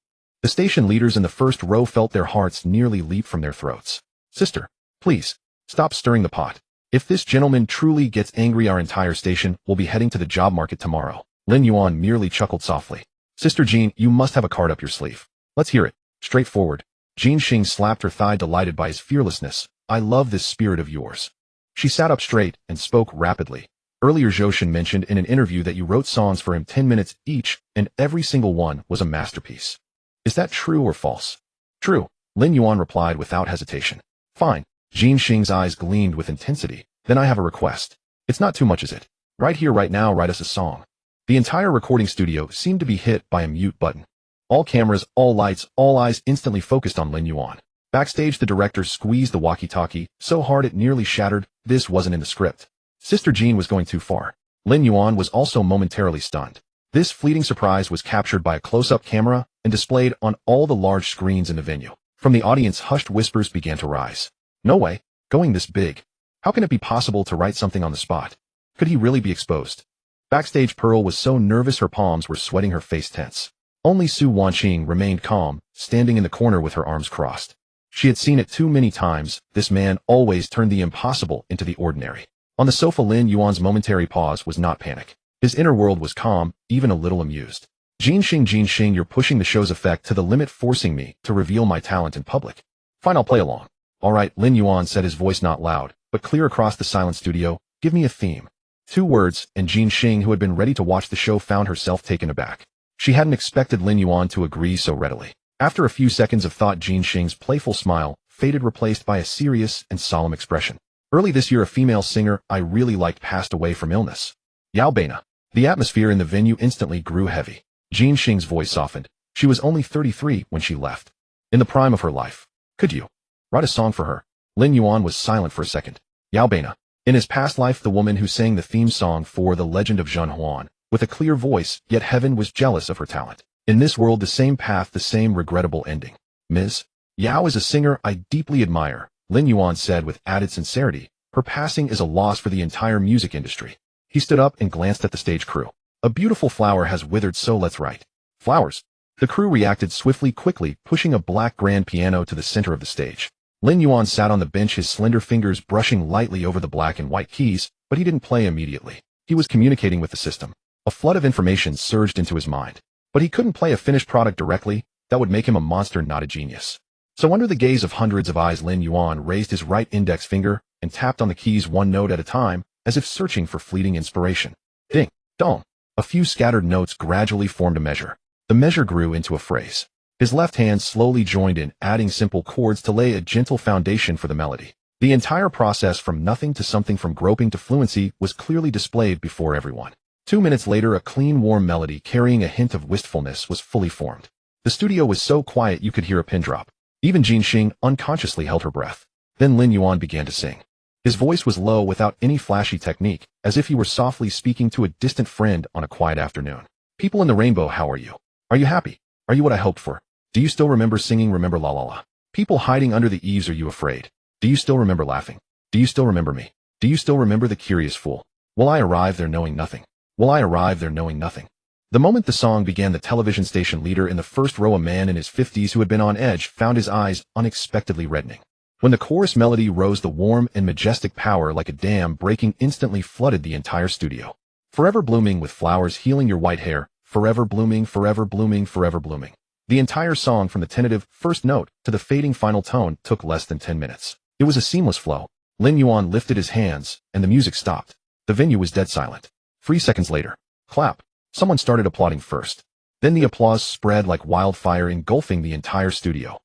The station leaders in the first row felt their hearts nearly leap from their throats. Sister, please, stop stirring the pot. If this gentleman truly gets angry, our entire station will be heading to the job market tomorrow. Lin Yuan merely chuckled softly. Sister Jean, you must have a card up your sleeve. Let's hear it. Straightforward. Jin Xing slapped her thigh, delighted by his fearlessness. I love this spirit of yours. She sat up straight and spoke rapidly. Earlier, Zhou mentioned in an interview that you wrote songs for him 10 minutes each, and every single one was a masterpiece. Is that true or false? True, Lin Yuan replied without hesitation. Fine. Jin Xing's eyes gleamed with intensity. Then I have a request. It's not too much, is it? Right here, right now, write us a song. The entire recording studio seemed to be hit by a mute button. All cameras, all lights, all eyes instantly focused on Lin Yuan. Backstage, the director squeezed the walkie-talkie so hard it nearly shattered. This wasn't in the script. Sister Jean was going too far. Lin Yuan was also momentarily stunned. This fleeting surprise was captured by a close-up camera and displayed on all the large screens in the venue. From the audience, hushed whispers began to rise. No way. Going this big. How can it be possible to write something on the spot? Could he really be exposed? Backstage, Pearl was so nervous her palms were sweating, her face tense. Only Su Wanqing remained calm, standing in the corner with her arms crossed. She had seen it too many times. This man always turned the impossible into the ordinary. On the sofa, Lin Yuan's momentary pause was not panic. His inner world was calm, even a little amused. Jin Xing, you're pushing the show's effect to the limit, forcing me to reveal my talent in public. Fine, I'll play along. All right, Lin Yuan said, his voice not loud, but clear across the silent studio. Give me a theme. 2 words, and Jin Xing, who had been ready to watch the show, found herself taken aback. She hadn't expected Lin Yuan to agree so readily. After a few seconds of thought, Jin Xing's playful smile faded, replaced by a serious and solemn expression. Early this year, a female singer I really liked passed away from illness. Yao Beina. The atmosphere in the venue instantly grew heavy. Jin Xing's voice softened. She was only 33 when she left. In the prime of her life. Could you write a song for her? Lin Yuan was silent for a second. Yao Beina. In his past life, the woman who sang the theme song for The Legend of Zhen Huan. With a clear voice, yet heaven was jealous of her talent. In this world, the same path, the same regrettable ending. Ms. Yao is a singer I deeply admire, Lin Yuan said with added sincerity. Her passing is a loss for the entire music industry. He stood up and glanced at the stage crew. A beautiful flower has withered, so let's write flowers. The crew reacted swiftly, quickly, pushing a black grand piano to the center of the stage. Lin Yuan sat on the bench, his slender fingers brushing lightly over the black and white keys, but he didn't play immediately. He was communicating with the system. A flood of information surged into his mind. But he couldn't play a finished product directly. That would make him a monster, not a genius. So under the gaze of hundreds of eyes, Lin Yuan raised his right index finger and tapped on the keys one note at a time, as if searching for fleeting inspiration. Ding, dong. A few scattered notes gradually formed a measure. The measure grew into a phrase. His left hand slowly joined in, adding simple chords to lay a gentle foundation for the melody. The entire process from nothing to something, from groping to fluency, was clearly displayed before everyone. 2 minutes later, a clean, warm melody carrying a hint of wistfulness was fully formed. The studio was so quiet you could hear a pin drop. Even Jin Xing unconsciously held her breath. Then Lin Yuan began to sing. His voice was low, without any flashy technique, as if he were softly speaking to a distant friend on a quiet afternoon. People in the rainbow, how are you? Are you happy? Are you what I hoped for? Do you still remember singing? Remember la la la? People hiding under the eaves, are you afraid? Do you still remember laughing? Do you still remember me? Do you still remember the curious fool? Will I arrive there knowing nothing? Will I arrive there knowing nothing? The moment the song began, the television station leader in the first row, a man in his 50s who had been on edge, found his eyes unexpectedly reddening. When the chorus melody rose, the warm and majestic power, like a dam breaking, instantly flooded the entire studio. Forever blooming with flowers healing your white hair, forever blooming, forever blooming, forever blooming. The entire song, from the tentative first note to the fading final tone, took less than 10 minutes. It was a seamless flow. Lin Yuan lifted his hands, and the music stopped. The venue was dead silent. 3 seconds later, clap. Someone started applauding first. Then the applause spread like wildfire, engulfing the entire studio.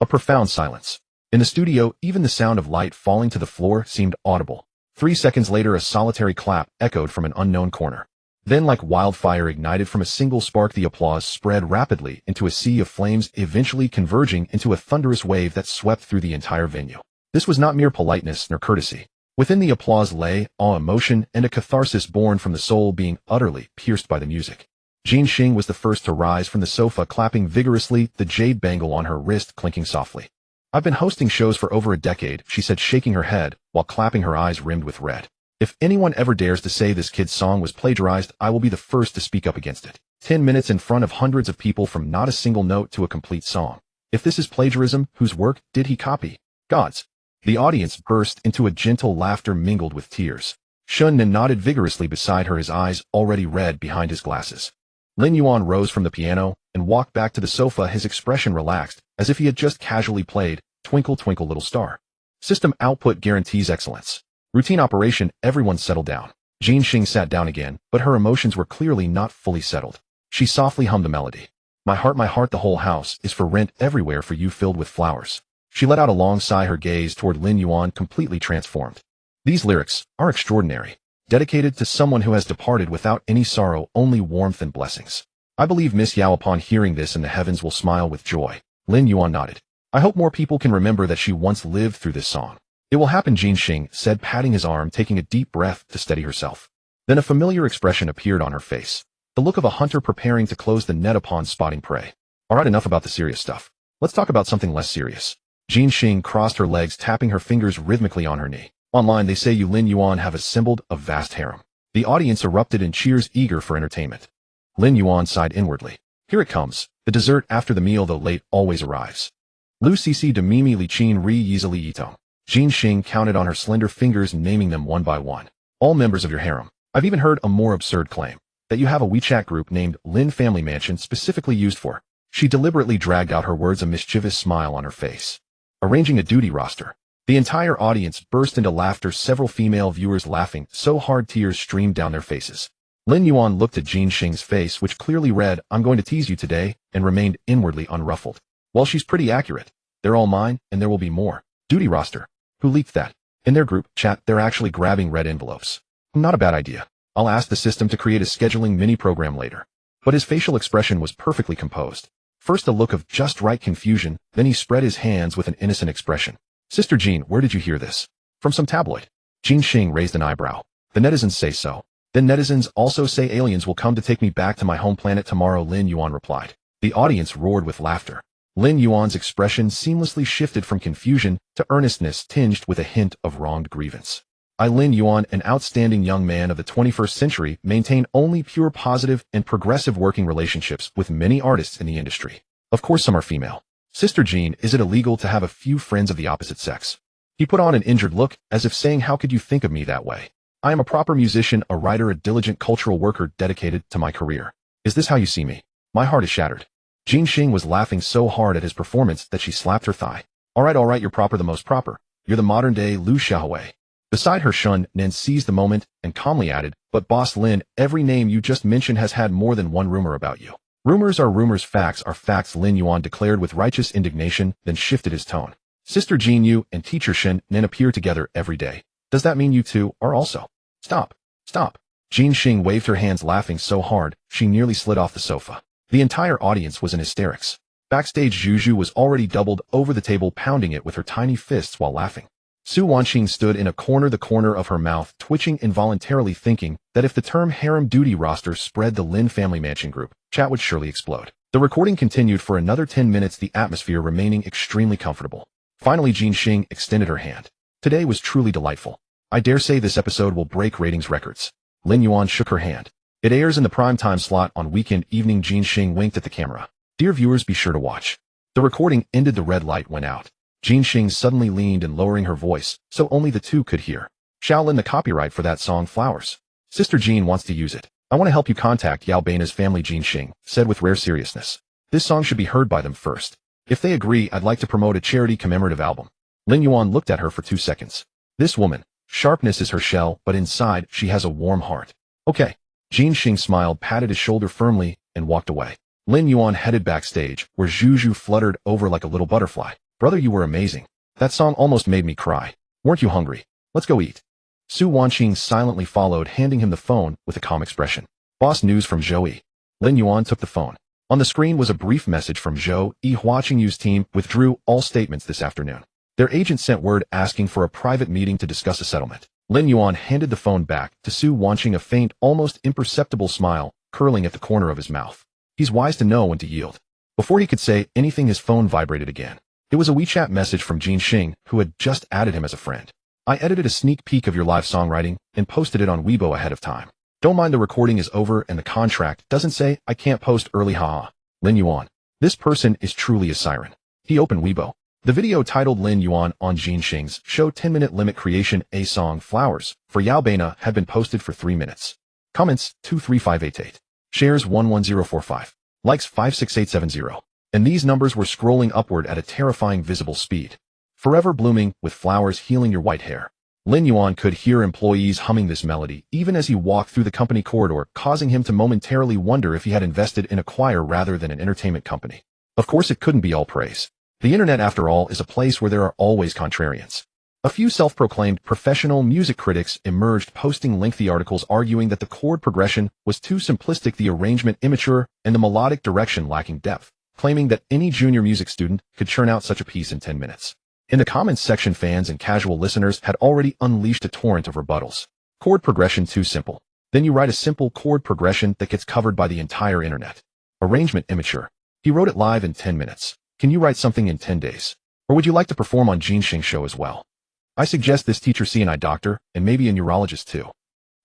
A profound silence. In the studio, even the sound of light falling to the floor seemed audible. 3 seconds later, a solitary clap echoed from an unknown corner. Then, like wildfire ignited from a single spark, the applause spread rapidly into a sea of flames, eventually converging into a thunderous wave that swept through the entire venue. This was not mere politeness nor courtesy. Within the applause lay awe, emotion, and a catharsis born from the soul being utterly pierced by the music. Jin Xing was the first to rise from the sofa, clapping vigorously, the jade bangle on her wrist clinking softly. I've been hosting shows for over a decade, she said, shaking her head while clapping, her eyes rimmed with red. If anyone ever dares to say this kid's song was plagiarized, I will be the first to speak up against it. 10 minutes in front of hundreds of people, from not a single note to a complete song. If this is plagiarism, whose work did he copy? God's. The audience burst into a gentle laughter mingled with tears. Shun Nen nodded vigorously beside her, his eyes already red behind his glasses. Lin Yuan rose from the piano and walked back to the sofa, his expression relaxed, as if he had just casually played Twinkle Twinkle Little Star. System output guarantees excellence. Routine operation. Everyone settled down. Jin Xing sat down again, but her emotions were clearly not fully settled. She softly hummed the melody. My heart, the whole house is for rent, everywhere for you, filled with flowers. She let out a long sigh, her gaze toward Lin Yuan completely transformed. These lyrics are extraordinary, dedicated to someone who has departed without any sorrow, only warmth and blessings. I believe Miss Yao, upon hearing this, in the heavens will smile with joy. Lin Yuan nodded. I hope more people can remember that she once lived through this song. It will happen, Jin Xing said, patting his arm, taking a deep breath to steady herself. Then a familiar expression appeared on her face, the look of a hunter preparing to close the net upon spotting prey. All right, enough about the serious stuff. Let's talk about something less serious. Jin Xing crossed her legs, tapping her fingers rhythmically on her knee. Online, they say you, Lin Yuan, have assembled a vast harem. The audience erupted in cheers, eager for entertainment. Lin Yuan sighed inwardly. Here it comes. The dessert after the meal, though late, always arrives. Lu Cici de Mimi Li Chin Ri Yizali Yitong. Jin Xing counted on her slender fingers, naming them one by one. All members of your harem. I've even heard a more absurd claim, that you have a WeChat group named Lin Family Mansion specifically used for. She deliberately dragged out her words, a mischievous smile on her face. Arranging a duty roster. The entire audience burst into laughter, several female viewers laughing so hard tears streamed down their faces. Lin Yuan looked at Jin Xing's face, which clearly read, I'm going to tease you today, and remained inwardly unruffled. Well, she's pretty accurate. They're all mine, and there will be more. Duty roster. Who leaked that? In their group chat, they're actually grabbing red envelopes. Not a bad idea. I'll ask the system to create a scheduling mini-program later. But his facial expression was perfectly composed. First a look of just right confusion, then he spread his hands with an innocent expression. Sister Jean, where did you hear this? From some tabloid. Jin Xing raised an eyebrow. The netizens say so. Then netizens also say aliens will come to take me back to my home planet tomorrow, Lin Yuan replied. The audience roared with laughter. Lin Yuan's expression seamlessly shifted from confusion to earnestness, tinged with a hint of wronged grievance. Lin Yuan, an outstanding young man of the 21st century, maintained only pure positive and progressive working relationships with many artists in the industry. Of course some are female. Sister Jean, is it illegal to have a few friends of the opposite sex? He put on an injured look, as if saying, how could you think of me that way? I am a proper musician, a writer, a diligent cultural worker dedicated to my career. Is this how you see me? My heart is shattered. Jean Xing was laughing so hard at his performance that she slapped her thigh. All right, you're proper, the most proper. You're the modern-day Liu Xiaohui. Beside her, Shun Nen seized the moment and calmly added, but Boss Lin, every name you just mentioned has had more than one rumor about you. Rumors are rumors, facts are facts, Lin Yuan declared with righteous indignation, then shifted his tone. Sister Jean Yu and teacher Shen Nen appear together every day. Does that mean you two are also? Stop. Jean Xing waved her hands, laughing so hard, she nearly slid off the sofa. The entire audience was in hysterics. Backstage, Juju was already doubled over the table, pounding it with her tiny fists while laughing. Su Wanqing stood in a corner, the corner of her mouth twitching involuntarily, thinking that if the term harem duty roster spread the Lin family mansion group, chat would surely explode. The recording continued for another 10 minutes, the atmosphere remaining extremely comfortable. Finally, Jean Xing extended her hand. Today was truly delightful. I dare say this episode will break ratings records. Lin Yuan shook her hand. It airs in the primetime slot on weekend evening. Jean Xing winked at the camera. Dear viewers, be sure to watch. The recording ended, the red light went out. Jean Xing suddenly leaned and lowering her voice, so only the two could hear. Shaolin, the copyright for that song, Flowers. Sister Jean wants to use it. I want to help you contact Yao Beina's family, Jean Xing said with rare seriousness. This song should be heard by them first. If they agree, I'd like to promote a charity commemorative album. Lin Yuan looked at her for 2 seconds. This woman, sharpness is her shell, but inside, she has a warm heart. Okay. Jean Xing smiled, patted his shoulder firmly, and walked away. Lin Yuan headed backstage, where Juju fluttered over like a little butterfly. Brother, you were amazing. That song almost made me cry. Weren't you hungry? Let's go eat. Su Wanqing silently followed, handing him the phone with a calm expression. Boss, news from Zhou. Lin Yuan took the phone. On the screen was a brief message from Zhou. Huaqingyu's team withdrew all statements this afternoon. Their agent sent word asking for a private meeting to discuss a settlement. Lin Yuan handed the phone back to Su Wanqing, a faint, almost imperceptible smile curling at the corner of his mouth. He's wise to know when to yield. Before he could say anything, his phone vibrated again. It was a WeChat message from Jean Xing, who had just added him as a friend. I edited a sneak peek of your live songwriting and posted it on Weibo ahead of time. Don't mind, the recording is over and the contract doesn't say I can't post early, haha. Lin Yuan. This person is truly a siren. He opened Weibo. The video titled Lin Yuan on Jean Xing's show 10-minute limit creation, a song Flowers for Yao Beina, had been posted for 3 minutes. Comments 23588. Shares 11045. Likes 56870. And these numbers were scrolling upward at a terrifying visible speed. Forever blooming, with flowers healing your white hair. Lin Yuan could hear employees humming this melody even as he walked through the company corridor, causing him to momentarily wonder if he had invested in a choir rather than an entertainment company. Of course, it couldn't be all praise. The internet, after all, is a place where there are always contrarians. A few self-proclaimed professional music critics emerged, posting lengthy articles arguing that the chord progression was too simplistic, the arrangement immature, and the melodic direction lacking depth, claiming that any junior music student could churn out such a piece in 10 minutes. In the comments section, fans and casual listeners had already unleashed a torrent of rebuttals. Chord progression too simple. Then you write a simple chord progression that gets covered by the entire internet. Arrangement immature. He wrote it live in 10 minutes. Can you write something in 10 days? Or would you like to perform on Jean Xing's show as well? I suggest this teacher see an eye doctor, and maybe a neurologist too.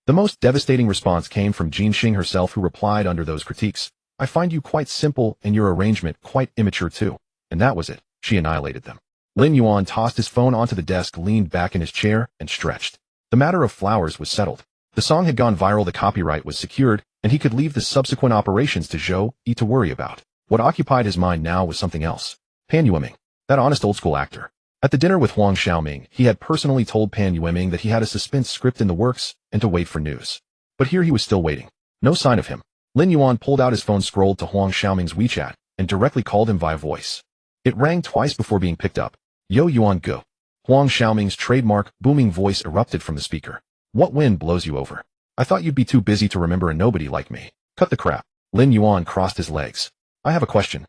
The most devastating response came from Jean Xing herself, who replied under those critiques. I find you quite simple and your arrangement quite immature too. And that was it. She annihilated them. Lin Yuan tossed his phone onto the desk, leaned back in his chair, and stretched. The matter of Flowers was settled. The song had gone viral, the copyright was secured, and he could leave the subsequent operations to Zhou to worry about. What occupied his mind now was something else. Pan Yueming, that honest old-school actor. At the dinner with Huang Xiaoming, he had personally told Pan Yueming that he had a suspense script in the works and to wait for news. But here he was still waiting. No sign of him. Lin Yuan pulled out his phone, scrolled to Huang Xiaoming's WeChat, and directly called him via voice. It rang twice before being picked up. Yo Yuan go. Huang Xiaoming's trademark, booming voice erupted from the speaker. What wind blows you over? I thought you'd be too busy to remember a nobody like me. Cut the crap. Lin Yuan crossed his legs. I have a question.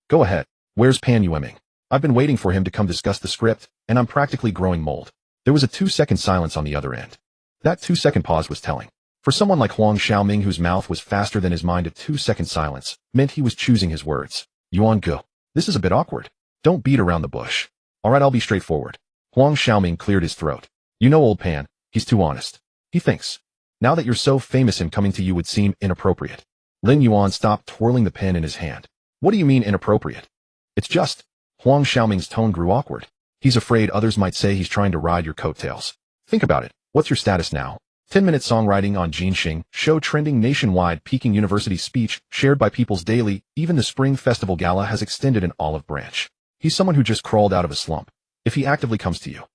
Go ahead. Where's Pan Yueming? I've been waiting for him to come discuss the script, and I'm practically growing mold. There was a 2-second silence on the other end. That 2-second pause was telling. For someone like Huang Xiaoming, whose mouth was faster than his mind, a 2-second silence meant he was choosing his words. Yuan go. This is a bit awkward. Don't beat around the bush. Alright, I'll be straightforward. Huang Xiaoming cleared his throat. You know old Pan, he's too honest. He thinks. Now that you're so famous, him coming to you would seem inappropriate. Lin Yuan stopped twirling the pen in his hand. What do you mean inappropriate? It's just. Huang Xiaoming's tone grew awkward. He's afraid others might say he's trying to ride your coattails. Think about it. What's your status now? 10-minute songwriting on Jinxing, show trending nationwide, Peking University speech, shared by People's Daily, even the Spring Festival Gala has extended an olive branch. He's someone who just crawled out of a slump. If he actively comes to you,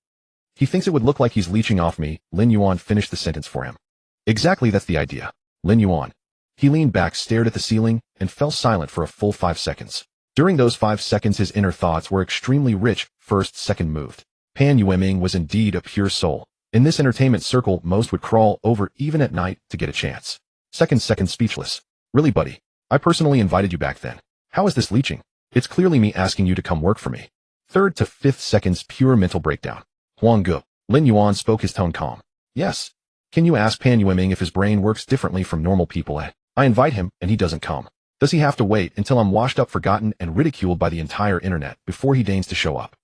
he thinks it would look like he's leeching off me. Lin Yuan finished the sentence for him. Exactly, that's the idea. Lin Yuan. He leaned back, stared at the ceiling, and fell silent for a full 5 seconds. During those 5 seconds his inner thoughts were extremely rich. First, second moved. Pan Yueming was indeed a pure soul. In this entertainment circle most would crawl over even at night to get a chance. Second, speechless. Really, buddy? I personally invited you back then. How is this leeching? It's clearly me asking you to come work for me. Third to fifth seconds, pure mental breakdown. Huang Gu. Lin Yuan spoke, his tone calm. Yes. Can you ask Pan Yueming if his brain works differently from normal people? I invite him and he doesn't come. Does he have to wait until I'm washed up, forgotten, and ridiculed by the entire internet before he deigns to show up?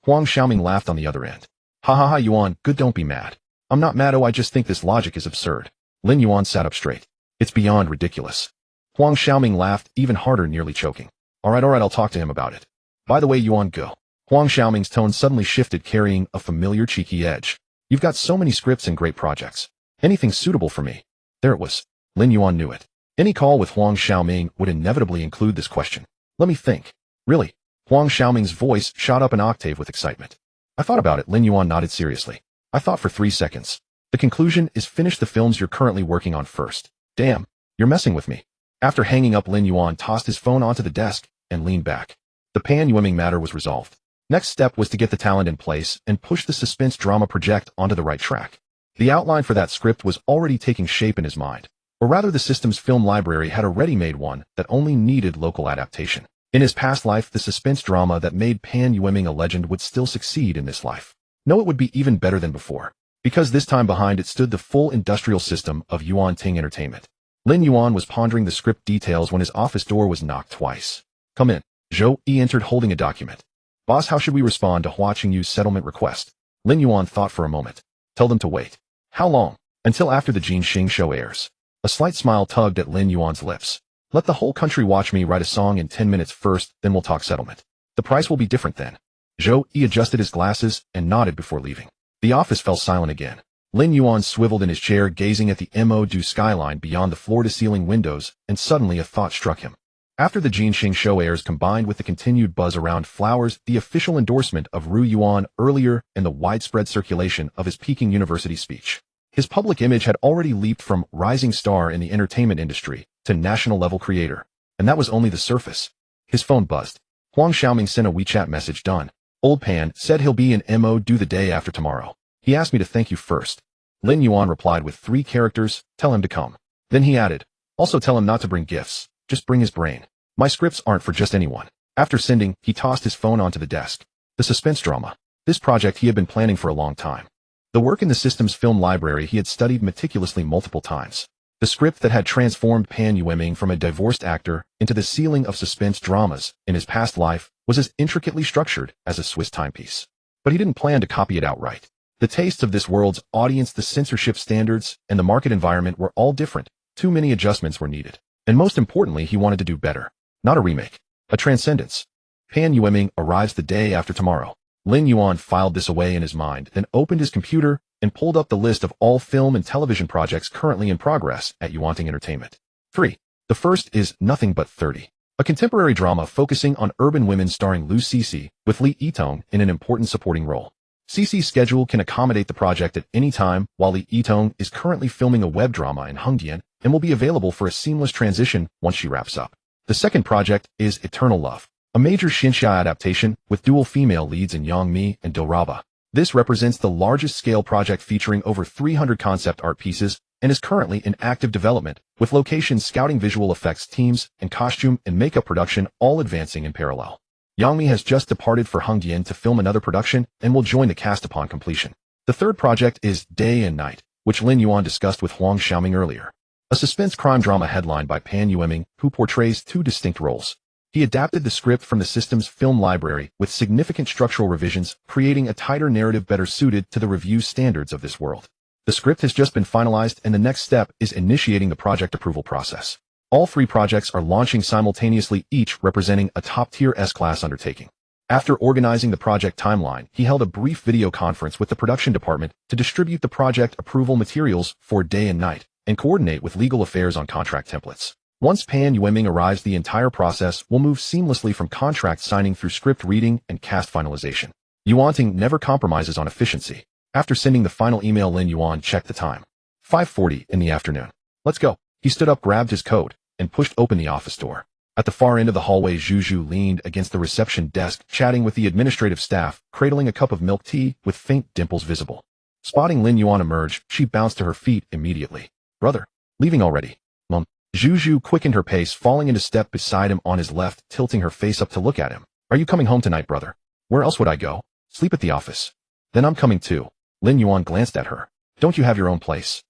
Huang Xiaoming laughed on the other end. Ha ha ha, Yuan, good, don't be mad. I'm not mad, I just think this logic is absurd. Lin Yuan sat up straight. It's beyond ridiculous. Huang Xiaoming laughed even harder, nearly choking. Alright, I'll talk to him about it. By the way, Yuan Gu. Huang Xiaoming's tone suddenly shifted, carrying a familiar cheeky edge. You've got so many scripts and great projects. Anything suitable for me? There it was. Lin Yuan knew it. Any call with Huang Xiaoming would inevitably include this question. Let me think. Really? Huang Xiaoming's voice shot up an octave with excitement. I thought about it. Lin Yuan nodded seriously. I thought for 3 seconds. The conclusion is finish the films you're currently working on first. Damn, you're messing with me. After hanging up, Lin Yuan tossed his phone onto the desk and leaned back. The Pan Yueming matter was resolved. Next step was to get the talent in place and push the suspense drama project onto the right track. The outline for that script was already taking shape in his mind. Or rather, the system's film library had a ready-made one that only needed local adaptation. In his past life, the suspense drama that made Pan Yueming a legend would still succeed in this life. No, it would be even better than before. Because this time behind it stood the full industrial system of Yuan Ting Entertainment. Lin Yuan was pondering the script details when his office door was knocked twice. Come in. Zhou Yi entered holding a document. Boss, how should we respond to Hua Qingyu's settlement request? Lin Yuan thought for a moment. Tell them to wait. How long? Until after the Jinxing show airs. A slight smile tugged at Lin Yuan's lips. Let the whole country watch me write a song in 10 minutes first, then we'll talk settlement. The price will be different then. Zhou Yi adjusted his glasses and nodded before leaving. The office fell silent again. Lin Yuan swiveled in his chair, gazing at the Mo-Du skyline beyond the floor-to-ceiling windows, and suddenly a thought struck him. After the Jinxing show airs, combined with the continued buzz around flowers, the official endorsement of Ru Yuan earlier, and the widespread circulation of his Peking University speech, his public image had already leaped from rising star in the entertainment industry to national-level creator. And that was only the surface. His phone buzzed. Huang Xiaoming sent a WeChat message. Done. Old Pan said he'll be in Mo-Du the day after tomorrow. He asked me to thank you first. Lin Yuan replied with 3 characters, tell him to come. Then he added, also tell him not to bring gifts, just bring his brain. My scripts aren't for just anyone. After sending, he tossed his phone onto the desk. The suspense drama. This project he had been planning for a long time. The work in the system's film library he had studied meticulously multiple times. The script that had transformed Pan Yueming from a divorced actor into the ceiling of suspense dramas in his past life was as intricately structured as a Swiss timepiece. But he didn't plan to copy it outright. The tastes of this world's audience, the censorship standards, and the market environment were all different. Too many adjustments were needed. And most importantly, he wanted to do better. Not a remake. A transcendence. Pan Yueming arrives the day after tomorrow. Lin Yuan filed this away in his mind, then opened his computer and pulled up the list of all film and television projects currently in progress at Yuan Ting Entertainment. 3. The first is Nothing But 30, a contemporary drama focusing on urban women starring Lu Cixi, with Li Yitong in an important supporting role. Cixi's schedule can accommodate the project at any time, while Li Yitong is currently filming a web drama in Hongdian and will be available for a seamless transition once she wraps up. The second project is Eternal Love, a major Xinxia adaptation with dual female leads in Yang Mi and Dilraba. This represents the largest scale project featuring over 300 concept art pieces and is currently in active development, with location scouting, visual effects teams, and costume and makeup production all advancing in parallel. Yang Mi has just departed for Hongdian to film another production and will join the cast upon completion. The third project is Day and Night, which Lin Yuan discussed with Huang Xiaoming earlier. A suspense crime drama headlined by Pan Yueming, who portrays 2 distinct roles. He adapted the script from the system's film library with significant structural revisions, creating a tighter narrative better suited to the review standards of this world. The script has just been finalized, and the next step is initiating the project approval process. All 3 projects are launching simultaneously, each representing a top-tier S-class undertaking. After organizing the project timeline, he held a brief video conference with the production department to distribute the project approval materials for day and night and coordinate with legal affairs on contract templates. Once Pan Yueming arrives, the entire process will move seamlessly from contract signing through script reading and cast finalization. Yuanting never compromises on efficiency. After sending the final email, Lin Yuan checked the time. 5:40 in the afternoon. Let's go. He stood up, grabbed his coat, and pushed open the office door. At the far end of the hallway, Zhu leaned against the reception desk, chatting with the administrative staff, cradling a cup of milk tea with faint dimples visible. Spotting Lin Yuan emerge, she bounced to her feet immediately. Brother, leaving already? Mum. Zhu quickened her pace, falling into step beside him on his left, tilting her face up to look at him. Are you coming home tonight, brother? Where else would I go? Sleep at the office. Then I'm coming too. Lin Yuan glanced at her. Don't you have your own place?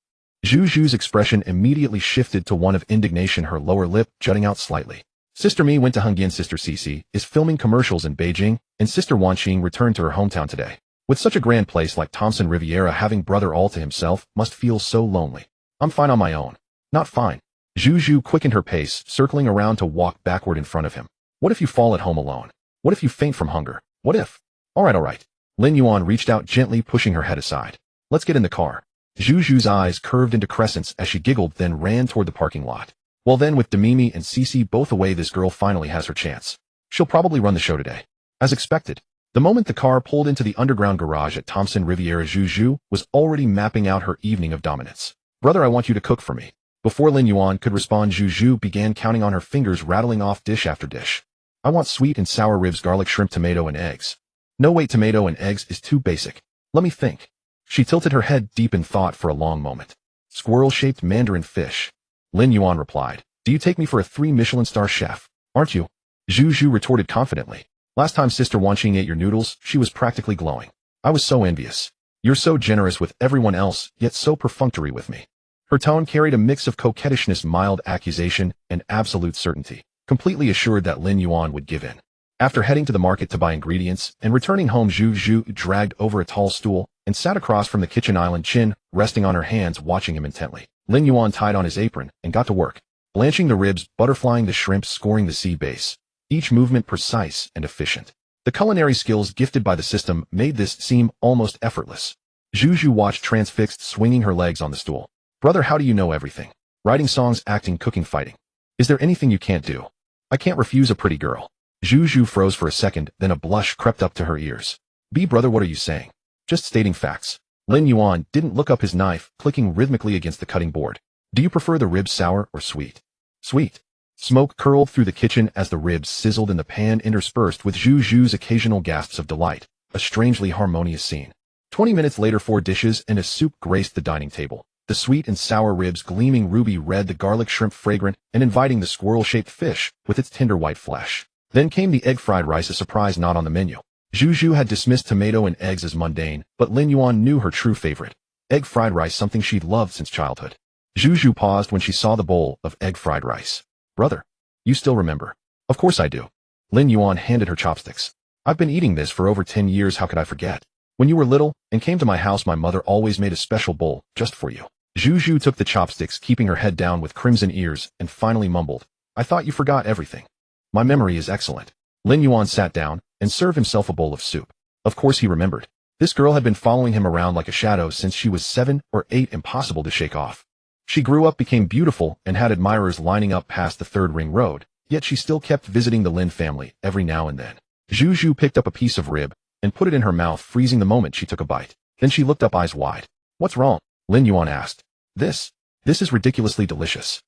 Zhu's expression immediately shifted to one of indignation, her lower lip jutting out slightly. Sister Mi went to Hungyan. Sister Cici is filming commercials in Beijing, and Sister Wanqing returned to her hometown today. With such a grand place like Thompson Riviera, having brother all to himself must feel so lonely. I'm fine on my own. Not fine. Zhu quickened her pace, circling around to walk backward in front of him. What if you fall at home alone? What if you faint from hunger? What if? All right. Lin Yuan reached out gently, pushing her head aside. Let's get in the car. Zhu's eyes curved into crescents as she giggled, then ran toward the parking lot. Well then, with Demimi and Cici both away, this girl finally has her chance. She'll probably run the show today. As expected, the moment the car pulled into the underground garage at Thompson Riviera, Zhu was already mapping out her evening of dominance. Brother, I want you to cook for me. Before Lin Yuan could respond, Zhu began counting on her fingers, rattling off dish after dish. I want sweet and sour ribs, garlic shrimp, tomato, and eggs. No, wait, tomato and eggs is too basic. Let me think. She tilted her head deep in thought for a long moment. Squirrel-shaped Mandarin fish. Lin Yuan replied. Do you take me for a 3-Michelin star chef? Aren't you? Zhu retorted confidently. Last time Sister Wanqing ate your noodles, she was practically glowing. I was so envious. You're so generous with everyone else, yet so perfunctory with me. Her tone carried a mix of coquettishness, mild accusation, and absolute certainty, completely assured that Lin Yuan would give in. After heading to the market to buy ingredients and returning home, Zhu dragged over a tall stool and sat across from the kitchen island, chin resting on her hands, watching him intently. Lin Yuan tied on his apron and got to work, blanching the ribs, butterflying the shrimp, scoring the sea bass. Each movement precise and efficient. The culinary skills gifted by the system made this seem almost effortless. Zhu watched transfixed, swinging her legs on the stool. Brother, how do you know everything? Writing songs, acting, cooking, fighting. Is there anything you can't do? I can't refuse a pretty girl. Zhu froze for a second, then a blush crept up to her ears. Brother, what are you saying? Just stating facts. Lin Yuan didn't look up, his knife clicking rhythmically against the cutting board. Do you prefer the ribs sour or sweet? Sweet. Smoke curled through the kitchen as the ribs sizzled in the pan, interspersed with Zhu's occasional gasps of delight. A strangely harmonious scene. 20 minutes later, 4 dishes and a soup graced the dining table. The sweet and sour ribs gleaming ruby red, the garlic shrimp fragrant and inviting, the squirrel-shaped fish with its tender white flesh. Then came the egg fried rice, a surprise not on the menu. Zhu had dismissed tomato and eggs as mundane, but Lin Yuan knew her true favorite. Egg fried rice, something she'd loved since childhood. Zhu paused when she saw the bowl of egg fried rice. Brother, you still remember? Of course I do. Lin Yuan handed her chopsticks. I've been eating this for over 10 years, how could I forget? When you were little and came to my house, my mother always made a special bowl just for you. Zhu took the chopsticks, keeping her head down with crimson ears, and finally mumbled, I thought you forgot everything. My memory is excellent. Lin Yuan sat down and served himself a bowl of soup. Of course he remembered. This girl had been following him around like a shadow since she was 7 or 8, impossible to shake off. She grew up, became beautiful, and had admirers lining up past the 3rd Ring Road, yet she still kept visiting the Lin family every now and then. Zhu picked up a piece of rib and put it in her mouth, freezing the moment she took a bite. Then she looked up, eyes wide. What's wrong? Lin Yuan asked. This is ridiculously delicious.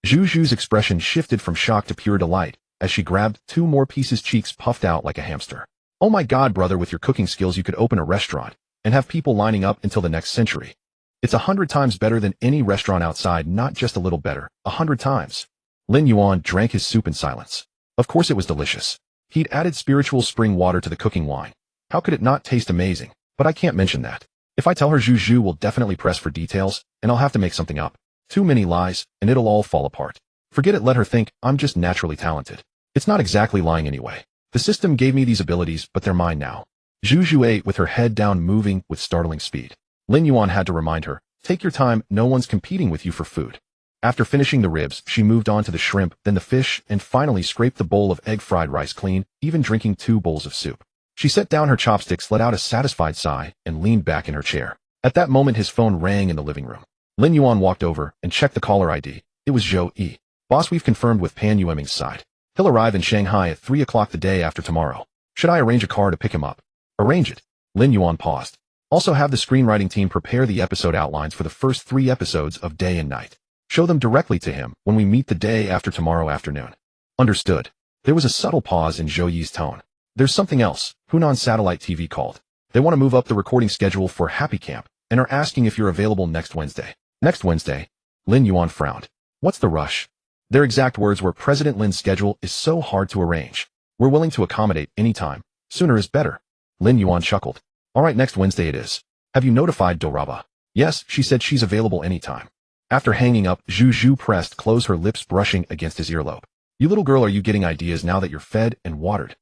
Zhu's expression shifted from shock to pure delight as she grabbed 2 more pieces, cheeks puffed out like a hamster. Oh my God, brother, with your cooking skills you could open a restaurant and have people lining up until the next century. It's 100 times better than any restaurant outside, not just a little better, 100 times. Lin Yuan drank his soup in silence. Of course it was delicious. He'd added spiritual spring water to the cooking wine. How could it not taste amazing? But I can't mention that. If I tell her, Zhu will definitely press for details, and I'll have to make something up. Too many lies, and it'll all fall apart. Forget it, let her think I'm just naturally talented. It's not exactly lying anyway. The system gave me these abilities, but they're mine now. Zhu ate with her head down, moving with startling speed. Lin Yuan had to remind her, take your time, no one's competing with you for food. After finishing the ribs, she moved on to the shrimp, then the fish, and finally scraped the bowl of egg fried rice clean, even drinking 2 bowls of soup. She set down her chopsticks, let out a satisfied sigh, and leaned back in her chair. At that moment his phone rang in the living room. Lin Yuan walked over and checked the caller ID. It was Zhou Yi. Boss, we've confirmed with Pan Yueming's side. He'll arrive in Shanghai at 3 o'clock the day after tomorrow. Should I arrange a car to pick him up? Arrange it. Lin Yuan paused. Also have the screenwriting team prepare the episode outlines for the first 3 episodes of Day and Night. Show them directly to him when we meet the day after tomorrow afternoon. Understood. There was a subtle pause in Zhou Yi's tone. There's something else. Hunan Satellite TV called. They want to move up the recording schedule for Happy Camp and are asking if you're available next Wednesday. Next Wednesday? Lin Yuan frowned. What's the rush? Their exact words were, President Lin's schedule is so hard to arrange. We're willing to accommodate any time. Sooner is better. Lin Yuan chuckled. All right, next Wednesday it is. Have you notified Doraba? Yes, she said she's available anytime. After hanging up, Zhu Zhu pressed close, her lips brushing against his earlobe. You little girl, are you getting ideas now that you're fed and watered?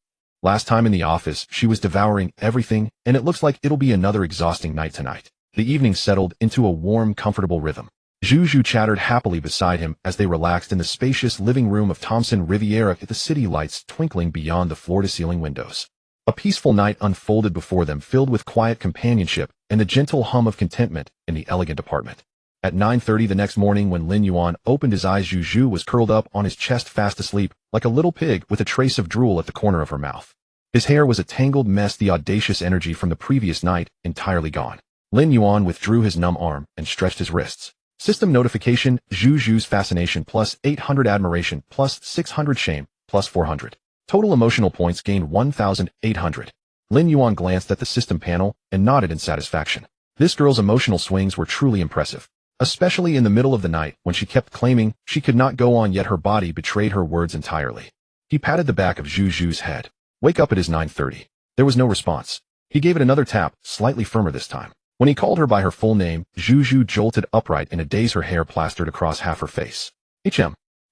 Last time in the office, she was devouring everything, and it looks like it'll be another exhausting night tonight. The evening settled into a warm, comfortable rhythm. Zhu Zhu chattered happily beside him as they relaxed in the spacious living room of Thompson Riviera, with the city lights twinkling beyond the floor-to-ceiling windows. A peaceful night unfolded before them, filled with quiet companionship and the gentle hum of contentment in the elegant apartment. At 9:30 the next morning, when Lin Yuan opened his eyes, Zhu Zhu was curled up on his chest, fast asleep, like a little pig with a trace of drool at the corner of her mouth. His hair was a tangled mess, the audacious energy from the previous night entirely gone. Lin Yuan withdrew his numb arm and stretched his wrists. System notification: Zhu Zhu's fascination plus 800, admiration plus 600, shame plus 400. Total emotional points gained 1,800. Lin Yuan glanced at the system panel and nodded in satisfaction. This girl's emotional swings were truly impressive, especially in the middle of the night when she kept claiming she could not go on, yet her body betrayed her words entirely. He patted the back of Zhu Zhu's head. Wake up, it is 9:30. There was no response. He gave it another tap, slightly firmer this time. When he called her by her full name, Zhu Zhu jolted upright in a daze, her hair plastered across half her face.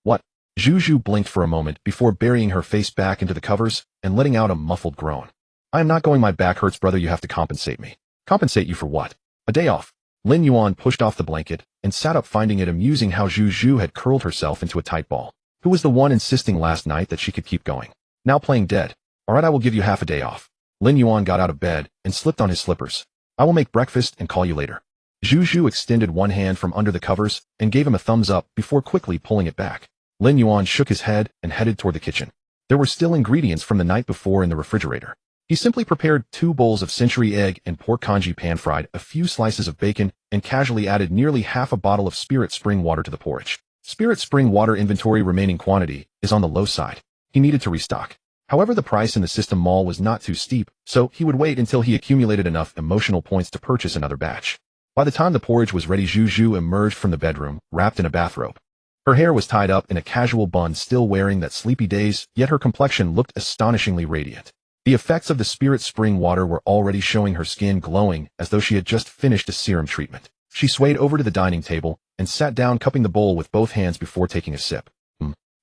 What? Zhu Zhu blinked for a moment before burying her face back into the covers and letting out a muffled groan. I am not going, my back hurts, brother, you have to compensate me. Compensate you for what? A day off. Lin Yuan pushed off the blanket and sat up, finding it amusing how Zhu Zhu had curled herself into a tight ball. Who was the one insisting last night that she could keep going? Now playing dead. All right, I will give you half a day off. Lin Yuan got out of bed and slipped on his slippers. I will make breakfast and call you later. Zhu Zhu extended one hand from under the covers and gave him a thumbs up before quickly pulling it back. Lin Yuan shook his head and headed toward the kitchen. There were still ingredients from the night before in the refrigerator. He simply prepared 2 bowls of century egg and pork congee, pan-fried a few slices of bacon, and casually added nearly half a bottle of Spirit Spring water to the porridge. Spirit Spring water inventory remaining quantity is on the low side. He needed to restock. However, the price in the system mall was not too steep, so he would wait until he accumulated enough emotional points to purchase another batch. By the time the porridge was ready, Zhu Zhu emerged from the bedroom, wrapped in a bathrobe. Her hair was tied up in a casual bun, still wearing that sleepy daze, yet her complexion looked astonishingly radiant. The effects of the Spirit Spring water were already showing, her skin glowing as though she had just finished a serum treatment. She swayed over to the dining table and sat down, cupping the bowl with both hands before taking a sip.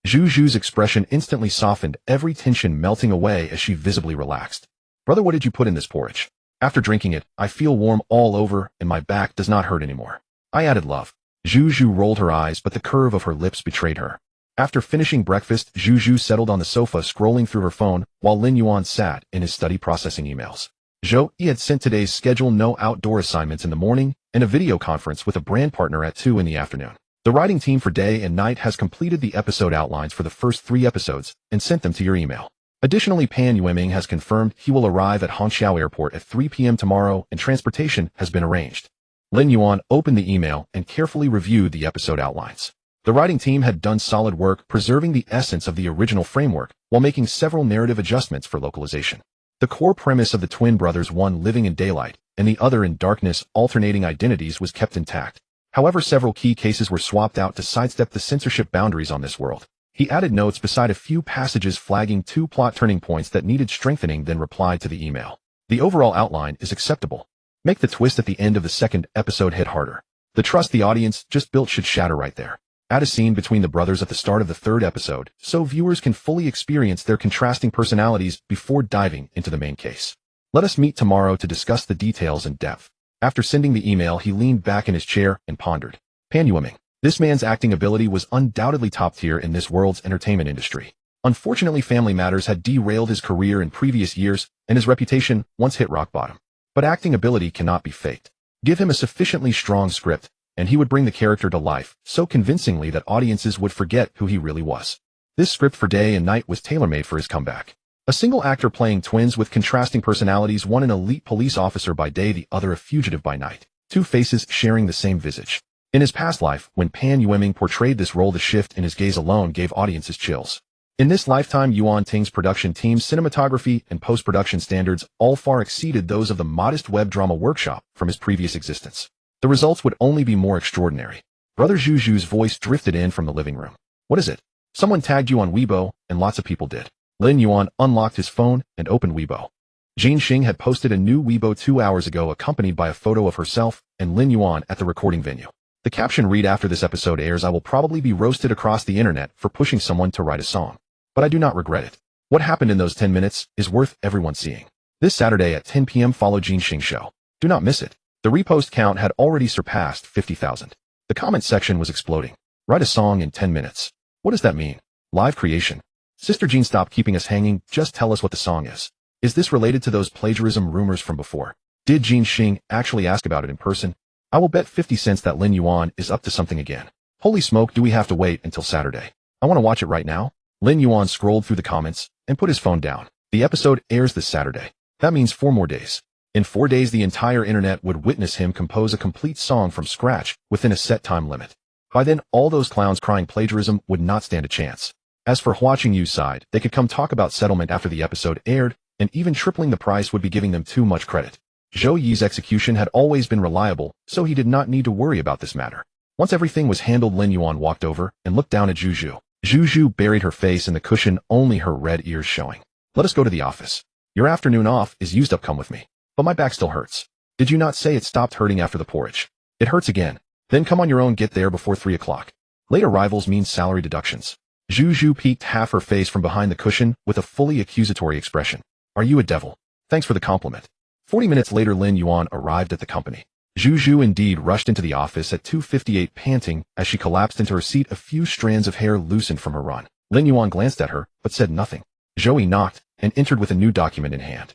Zhu Zhu's expression instantly softened, every tension melting away as she visibly relaxed. Brother, what did you put in this porridge? After drinking it, I feel warm all over and my back does not hurt anymore. I added love. Zhu Zhu rolled her eyes, but the curve of her lips betrayed her. After finishing breakfast, Zhu Zhu settled on the sofa, scrolling through her phone, while Lin Yuan sat in his study processing emails. Zhou Yi had sent today's schedule: no outdoor assignments in the morning, and a video conference with a brand partner at 2 in the afternoon. The writing team for Day and Night has completed the episode outlines for the first 3 episodes and sent them to your email. Additionally, Pan Yueming has confirmed he will arrive at Hangzhou Airport at 3 p.m. tomorrow, and transportation has been arranged. Lin Yuan opened the email and carefully reviewed the episode outlines. The writing team had done solid work preserving the essence of the original framework while making several narrative adjustments for localization. The core premise of the twin brothers, one living in daylight and the other in darkness, alternating identities, was kept intact. However, several key cases were swapped out to sidestep the censorship boundaries on this world. He added notes beside a few passages flagging 2 plot turning points that needed strengthening, then replied to the email. The overall outline is acceptable. Make the twist at the end of the 2nd episode hit harder. The trust the audience just built should shatter right there. Add a scene between the brothers at the start of the 3rd episode, so viewers can fully experience their contrasting personalities before diving into the main case. Let us meet tomorrow to discuss the details in depth. After sending the email, he leaned back in his chair and pondered. Pan Yueming. This man's acting ability was undoubtedly top tier in this world's entertainment industry. Unfortunately, family matters had derailed his career in previous years, and his reputation once hit rock bottom. But acting ability cannot be faked. Give him a sufficiently strong script, and he would bring the character to life so convincingly that audiences would forget who he really was. This script for Day and Night was tailor-made for his comeback. A single actor playing twins with contrasting personalities, one an elite police officer by day, the other a fugitive by night. Two faces sharing the same visage. In his past life, when Pan Yueming portrayed this role, the shift in his gaze alone gave audiences chills. In this lifetime, Yuan Ting's production team's cinematography and post-production standards all far exceeded those of the modest web drama workshop from his previous existence. The results would only be more extraordinary. Brother Zhu Zhu's voice drifted in from the living room. What is it? Someone tagged you on Weibo, and lots of people did. Lin Yuan unlocked his phone and opened Weibo. Jin Xing had posted a new Weibo 2 hours ago, accompanied by a photo of herself and Lin Yuan at the recording venue. The caption read, "After this episode airs, I will probably be roasted across the internet for pushing someone to write a song. But I do not regret it. What happened in those 10 minutes is worth everyone seeing." This Saturday at 10 p.m. follow Jin Xing show. Do not miss it. The repost count had already surpassed 50,000. The comment section was exploding. Write a song in 10 minutes. What does that mean? Live creation. Sister Jean, stop keeping us hanging, just tell us what the song is. Is this related to those plagiarism rumors from before? Did Jin Xing actually ask about it in person? I will bet 50 cents that Lin Yuan is up to something again. Holy smoke, do we have to wait until Saturday? I want to watch it right now. Lin Yuan scrolled through the comments and put his phone down. The episode airs this Saturday. That means 4 more days. In 4 days, the entire internet would witness him compose a complete song from scratch within a set time limit. By then, all those clowns crying plagiarism would not stand a chance. As for watching Yu's side, they could come talk about settlement after the episode aired, and even tripling the price would be giving them too much credit. Zhou Yi's execution had always been reliable, so he did not need to worry about this matter. Once everything was handled, Lin Yuan walked over and looked down at Zhu Zhu. Zhu Zhu buried her face in the cushion, only her red ears showing. Let us go to the office. Your afternoon off is used up, come with me. But my back still hurts. Did you not say it stopped hurting after the porridge? It hurts again. Then come on your own, get there before 3 o'clock. Late arrivals means salary deductions. Zhu Zhu peeked half her face from behind the cushion with a fully accusatory expression. Are you a devil? Thanks for the compliment. 40 minutes later, Lin Yuan arrived at the company. Zhu Zhu indeed rushed into the office at 2:58, panting as she collapsed into her seat, a few strands of hair loosened from her run. Lin Yuan glanced at her, but said nothing. Zhou Yi knocked and entered with a new document in hand.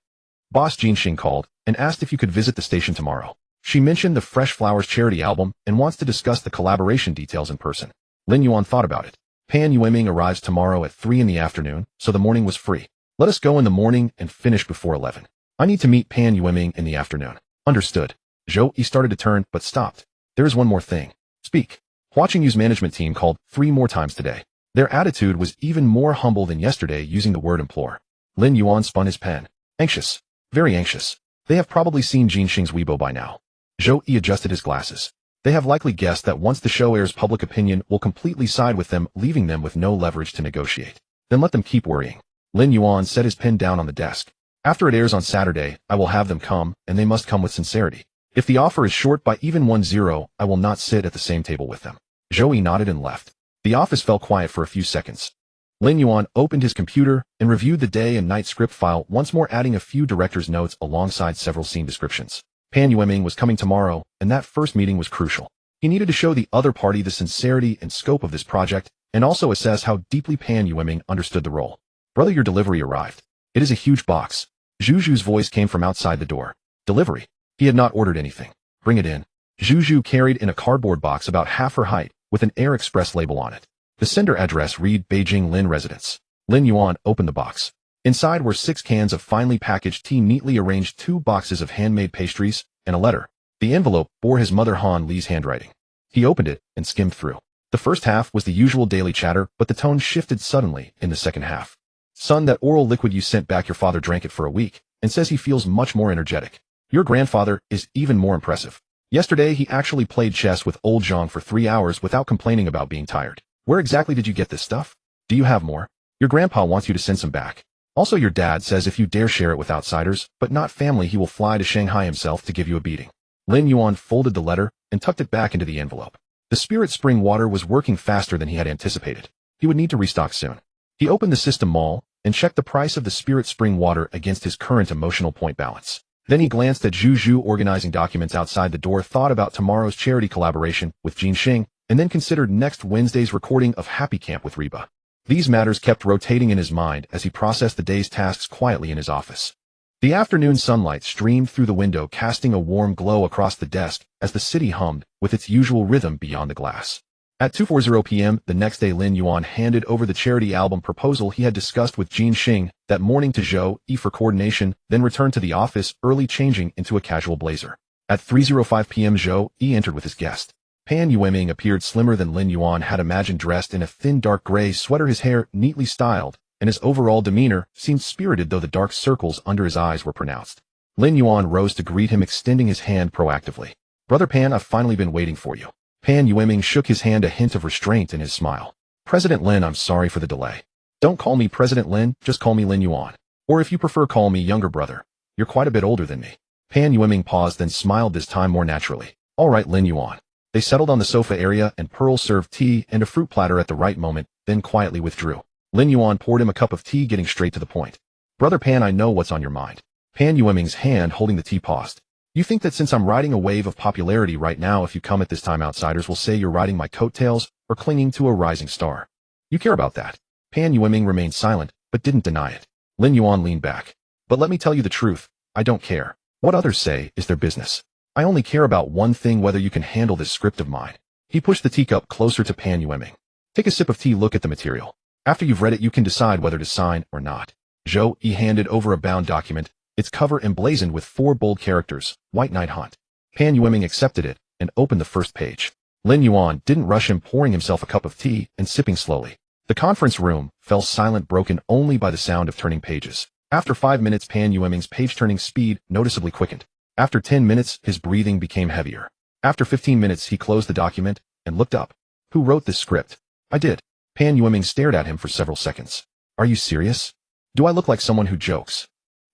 Boss Jin Xing called and asked if you could visit the station tomorrow. She mentioned the Fresh Flowers charity album and wants to discuss the collaboration details in person. Lin Yuan thought about it. Pan Yueming arrives tomorrow at 3 in the afternoon, so the morning was free. Let us go in the morning and finish before 11. I need to meet Pan Yueming in the afternoon. Understood. Zhou Yi started to turn, but stopped. There is one more thing. Speak. Watching Yu's management team called 3 more times today. Their attitude was even more humble than yesterday, using the word implore. Lin Yuan spun his pen. Anxious. Very anxious. They have probably seen Jin Xing's Weibo by now. Zhou Yi adjusted his glasses. They have likely guessed that once the show airs, public opinion will completely side with them, leaving them with no leverage to negotiate. Then let them keep worrying. Lin Yuan set his pen down on the desk. After it airs on Saturday, I will have them come, and they must come with sincerity. If the offer is short by even 1-0, I will not sit at the same table with them. Zhou Yi nodded and left. The office fell quiet for a few seconds. Lin Yuan opened his computer and reviewed the day and night script file, once more adding a few director's notes alongside several scene descriptions. Pan Yueming was coming tomorrow, and that first meeting was crucial. He needed to show the other party the sincerity and scope of this project, and also assess how deeply Pan Yueming understood the role. Brother, your delivery arrived. It is a huge box. Zhu Zhu's voice came from outside the door. Delivery. He had not ordered anything. Bring it in. Zhu Zhu carried in a cardboard box about half her height, with an Air Express label on it. The sender address read Beijing Lin Residence. Lin Yuan opened the box. Inside were 6 cans of finely packaged tea, neatly arranged 2 boxes of handmade pastries, and a letter. The envelope bore his mother Han Li's handwriting. He opened it and skimmed through. The first half was the usual daily chatter, but the tone shifted suddenly in the second half. Son, that oral liquid you sent back, your father drank it for a week, and says he feels much more energetic. Your grandfather is even more impressive. Yesterday he actually played chess with old Zhang for 3 hours without complaining about being tired. Where exactly did you get this stuff? Do you have more? Your grandpa wants you to send some back. Also, your dad says if you dare share it with outsiders, but not family, he will fly to Shanghai himself to give you a beating. Lin Yuan folded the letter and tucked it back into the envelope. The Spirit Spring water was working faster than he had anticipated. He would need to restock soon. He opened the system mall and checked the price of the Spirit Spring water against his current emotional point balance. Then he glanced at Zhu Zhu organizing documents outside the door, thought about tomorrow's charity collaboration with Jin Xing, and then considered next Wednesday's recording of Happy Camp with Reba. These matters kept rotating in his mind as he processed the day's tasks quietly in his office. The afternoon sunlight streamed through the window, casting a warm glow across the desk as the city hummed with its usual rhythm beyond the glass. At 2:40 p.m. the next day, Lin Yuan handed over the charity album proposal he had discussed with Jin Xing that morning to Zhou Yi for coordination, then returned to the office early, changing into a casual blazer. At 3:05 p.m. Zhou Yi entered with his guest. Pan Yueming appeared slimmer than Lin Yuan had imagined, dressed in a thin dark gray sweater, his hair neatly styled, and his overall demeanor seemed spirited, though the dark circles under his eyes were pronounced. Lin Yuan rose to greet him, extending his hand proactively. "Brother Pan, I've finally been waiting for you." Pan Yueming shook his hand, a hint of restraint in his smile. "President Lin, I'm sorry for the delay." "Don't call me President Lin, just call me Lin Yuan. Or if you prefer, call me younger brother. You're quite a bit older than me." Pan Yueming paused, then smiled, this time more naturally. "All right, Lin Yuan." They settled on the sofa area, and Pearl served tea and a fruit platter at the right moment, then quietly withdrew. Lin Yuan poured him a cup of tea, getting straight to the point. "Brother Pan, I know what's on your mind." Pan Yueming's hand holding the tea paused. "You think that since I'm riding a wave of popularity right now, if you come at this time, outsiders will say you're riding my coattails or clinging to a rising star. You care about that." Pan Yueming remained silent, but didn't deny it. Lin Yuan leaned back. "But let me tell you the truth, I don't care. What others say is their business. I only care about one thing, whether you can handle this script of mine." He pushed the teacup closer to Pan Yueming. "Take a sip of tea, look at the material. After you've read it, you can decide whether to sign or not." Zhou Yi handed over a bound document, its cover emblazoned with 4 bold characters, "White Knight Hunt." Pan Yueming accepted it and opened the first page. Lin Yuan didn't rush him, pouring himself a cup of tea and sipping slowly. The conference room fell silent, broken only by the sound of turning pages. After 5 minutes, Pan Yueming's page-turning speed noticeably quickened. After 10 minutes, his breathing became heavier. After 15 minutes, he closed the document and looked up. "Who wrote this script?" "I did." Pan Yueming stared at him for several seconds. "Are you serious? Do I look like someone who jokes?"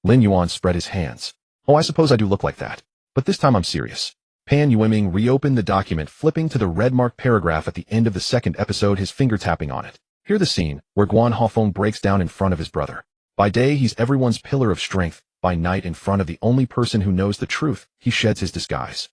Lin Yuan spread his hands. "Oh, I suppose I do look like that. But this time I'm serious." Pan Yueming reopened the document, flipping to the red-marked paragraph at the end of the 2nd episode, his finger tapping on it. Hear the scene where Guan Hafeng breaks down in front of his brother. By day, he's everyone's pillar of strength. By night, in front of the only person who knows the truth, he sheds his disguise.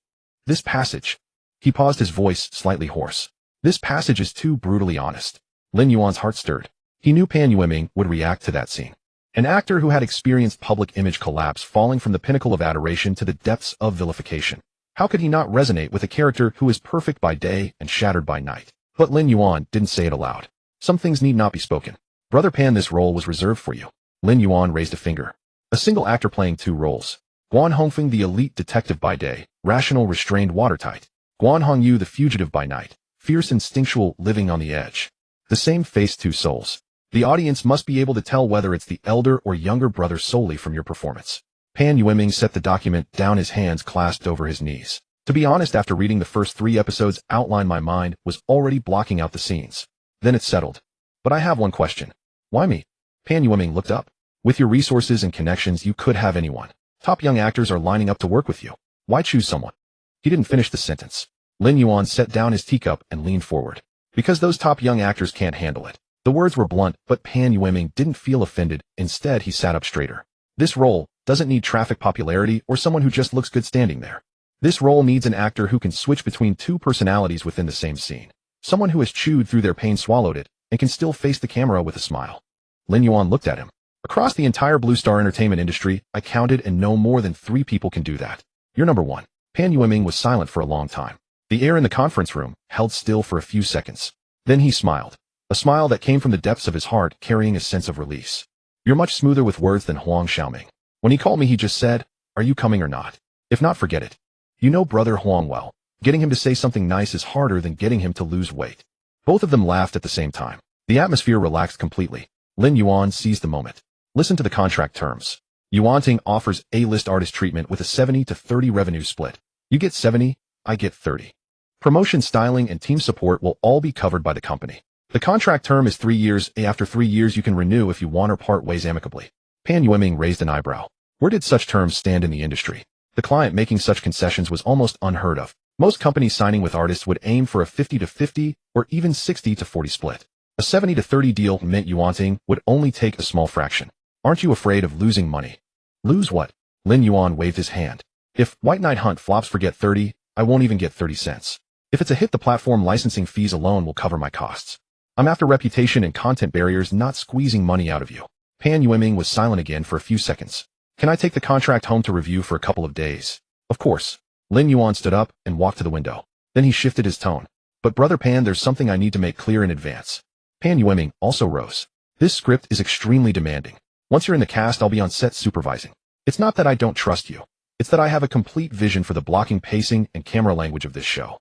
This passage. He paused, his voice slightly hoarse. This passage is too brutally honest. Lin Yuan's heart stirred. He knew Pan Yueming would react to that scene. An actor who had experienced public image collapse, falling from the pinnacle of adoration to the depths of vilification. How could he not resonate with a character who is perfect by day and shattered by night? But Lin Yuan didn't say it aloud. Some things need not be spoken. "Brother Pan, this role was reserved for you." Lin Yuan raised a finger. A single actor playing 2 roles. Guan Hongfeng, the elite detective by day, rational, restrained, watertight. Guan Hongyu, the fugitive by night, fierce, instinctual, living on the edge. The same face, 2 souls. The audience must be able to tell whether it's the elder or younger brother solely from your performance. Pan Yueming set the document down, his hands clasped over his knees. To be honest, after reading the first 3 episodes outline, my mind was already blocking out the scenes. Then it settled. "But I have one question." "Why me?" Pan Yueming looked up. "With your resources and connections, you could have anyone. Top young actors are lining up to work with you. Why choose someone?" He didn't finish the sentence. Lin Yuan set down his teacup and leaned forward. "Because those top young actors can't handle it." The words were blunt, but Pan Yueming didn't feel offended. Instead, he sat up straighter. "This role doesn't need traffic popularity or someone who just looks good standing there. This role needs an actor who can switch between 2 personalities within the same scene. Someone who has chewed through their pain, swallowed it, and can still face the camera with a smile." Lin Yuan looked at him. "Across the entire Blue Star entertainment industry, I counted, and no more than 3 people can do that. You're number 1. Pan Yueming was silent for a long time. The air in the conference room held still for a few seconds. Then he smiled. A smile that came from the depths of his heart, carrying a sense of release. "You're much smoother with words than Huang Xiaoming. When he called me, he just said, 'Are you coming or not? If not, forget it.' You know brother Huang well. Getting him to say something nice is harder than getting him to lose weight." Both of them laughed at the same time. The atmosphere relaxed completely. Lin Yuan seized the moment. "Listen to the contract terms. Yuanting offers A-list artist treatment with a 70-30 revenue split. You get 70, I get 30. Promotion, styling, and team support will all be covered by the company. The contract term is 3 years. After 3 years, you can renew if you want or part ways amicably." Pan Yueming raised an eyebrow. Where did such terms stand in the industry? The client making such concessions was almost unheard of. Most companies signing with artists would aim for a 50-50 or even 60-40 split. A 70-30 deal meant Yuanting would only take a small fraction. "Aren't you afraid of losing money?" "Lose what?" Lin Yuan waved his hand. "If White Knight Hunt flops, forget 30, I won't even get 30 cents. If it's a hit, the platform licensing fees alone will cover my costs. I'm after reputation and content barriers, not squeezing money out of you. Pan Yueming was silent again for a few seconds. Can I take the contract home to review for a couple of days? Of course. Lin Yuan stood up and walked to the window. Then he shifted his tone. But Brother Pan, there's something I need to make clear in advance. Pan Yueming also rose. This script is extremely demanding. Once you're in the cast, I'll be on set supervising. It's not that I don't trust you. It's that I have a complete vision for the blocking, pacing, and camera language of this show.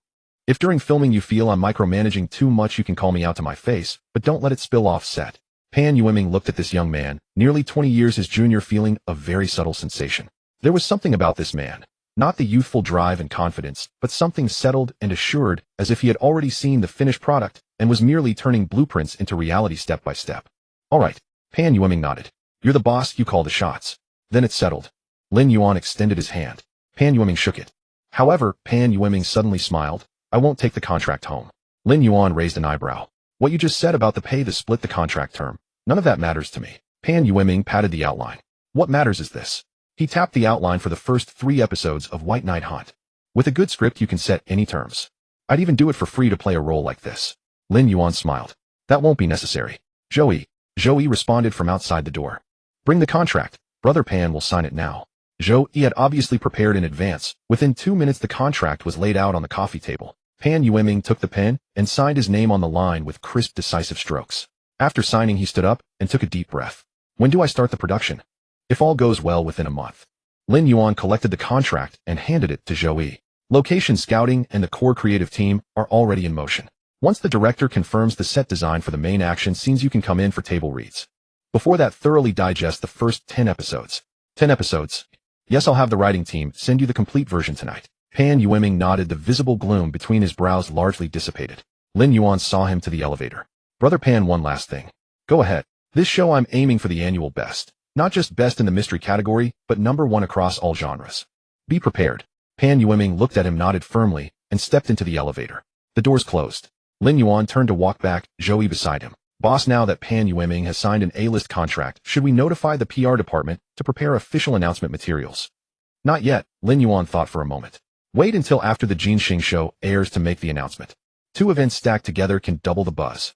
If during filming you feel I'm micromanaging too much, you can call me out to my face, but don't let it spill off set. Pan Yueming looked at this young man, nearly 20 years his junior, feeling a very subtle sensation. There was something about this man. Not the youthful drive and confidence, but something settled and assured, as if he had already seen the finished product and was merely turning blueprints into reality step by step. All right. Pan Yueming nodded. You're the boss, you call the shots. Then it settled. Lin Yuan extended his hand. Pan Yueming shook it. However, Pan Yueming suddenly smiled. I won't take the contract home. Lin Yuan raised an eyebrow. What you just said about the pay, the split, the contract term, none of that matters to me. Pan Yueming patted the outline. What matters is this. He tapped the outline for the first 3 episodes of White Knight Hunt. With a good script, you can set any terms. I'd even do it for free to play a role like this. Lin Yuan smiled. That won't be necessary. Zhou responded from outside the door. Bring the contract. Brother Pan will sign it now. Zhou had obviously prepared in advance. Within 2 minutes, the contract was laid out on the coffee table. Pan Yueming took the pen and signed his name on the line with crisp, decisive strokes. After signing, he stood up and took a deep breath. When do I start the production? If all goes well, within a month. Lin Yuan collected the contract and handed it to Zhou. Location scouting and the core creative team are already in motion. Once the director confirms the set design for the main action scenes, you can come in for table reads. Before that, thoroughly digest the first 10 episodes. 10 episodes? Yes, I'll have the writing team send you the complete version tonight. Pan Yueming nodded, the visible gloom between his brows largely dissipated. Lin Yuan saw him to the elevator. Brother Pan, one last thing. Go ahead. This show I'm aiming for the annual best. Not just best in the mystery category, but #1 across all genres. Be prepared. Pan Yueming looked at him, nodded firmly, and stepped into the elevator. The doors closed. Lin Yuan turned to walk back, Zhou beside him. Boss, now that Pan Yueming has signed an A-list contract, should we notify the PR department to prepare official announcement materials? Not yet, Lin Yuan thought for a moment. Wait until after the Jin Xing show airs to make the announcement. 2 events stacked together can double the buzz.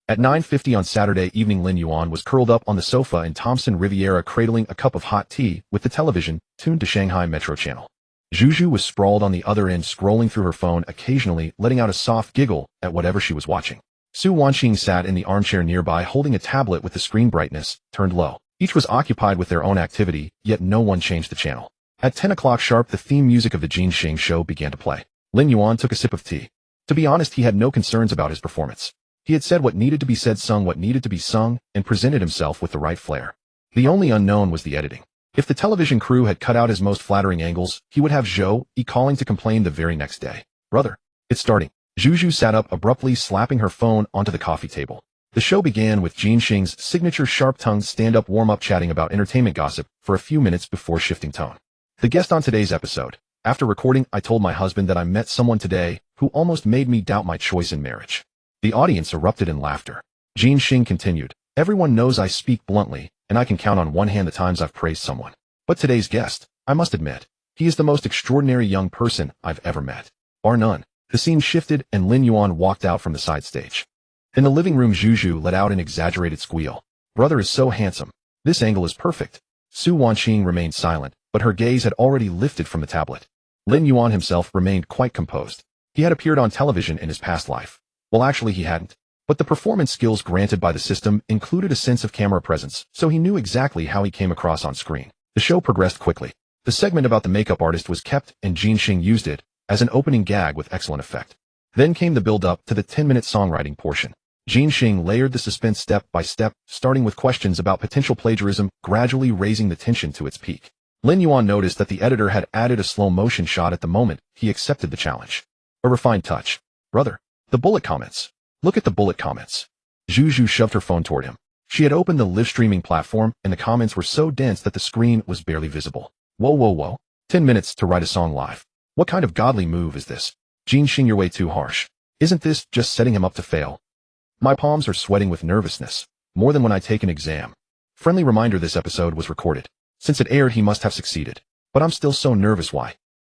At 9:50 on Saturday evening, Lin Yuan was curled up on the sofa in Thompson Riviera, cradling a cup of hot tea with the television tuned to Shanghai Metro Channel. Zhu was sprawled on the other end, scrolling through her phone, occasionally letting out a soft giggle at whatever she was watching. Su Wanqing sat in the armchair nearby, holding a tablet with the screen brightness turned low. Each was occupied with their own activity, yet no one changed the channel. At 10 o'clock sharp, the theme music of the Jin Xing show began to play. Lin Yuan took a sip of tea. To be honest, he had no concerns about his performance. He had said what needed to be said, sung what needed to be sung, and presented himself with the right flair. The only unknown was the editing. If the television crew had cut out his most flattering angles, he would have Zhou calling to complain the very next day. Brother, it's starting. Zhu sat up abruptly, slapping her phone onto the coffee table. The show began with Jin Xing's signature sharp-tongued stand-up warm-up, chatting about entertainment gossip for a few minutes before shifting tone. The guest on today's episode. After recording, I told my husband that I met someone today who almost made me doubt my choice in marriage. The audience erupted in laughter. Jin Xing continued. Everyone knows I speak bluntly, and I can count on one hand the times I've praised someone. But today's guest, I must admit, he is the most extraordinary young person I've ever met. Bar none. The scene shifted and Lin Yuan walked out from the side stage. In the living room, Zhu let out an exaggerated squeal. Brother is so handsome. This angle is perfect. Su Wanqing remained silent, but her gaze had already lifted from the tablet. Lin Yuan himself remained quite composed. He had appeared on television in his past life. Well, actually he hadn't. But the performance skills granted by the system included a sense of camera presence, so he knew exactly how he came across on screen. The show progressed quickly. The segment about the makeup artist was kept, and Jin Xing used it as an opening gag with excellent effect. Then came the build-up to the 10-minute songwriting portion. Jin Xing layered the suspense step by step, starting with questions about potential plagiarism, gradually raising the tension to its peak. Lin Yuan noticed that the editor had added a slow-motion shot at the moment he accepted the challenge. A refined touch. Brother, the bullet comments. Look at the bullet comments. Zhu shoved her phone toward him. She had opened the live streaming platform, and the comments were so dense that the screen was barely visible. Whoa. 10 minutes to write a song live. What kind of godly move is this? Jin Xing, you're way too harsh. Isn't this just setting him up to fail? My palms are sweating with nervousness, more than when I take an exam. Friendly reminder, this episode was recorded. Since it aired, he must have succeeded. But I'm still so nervous, why?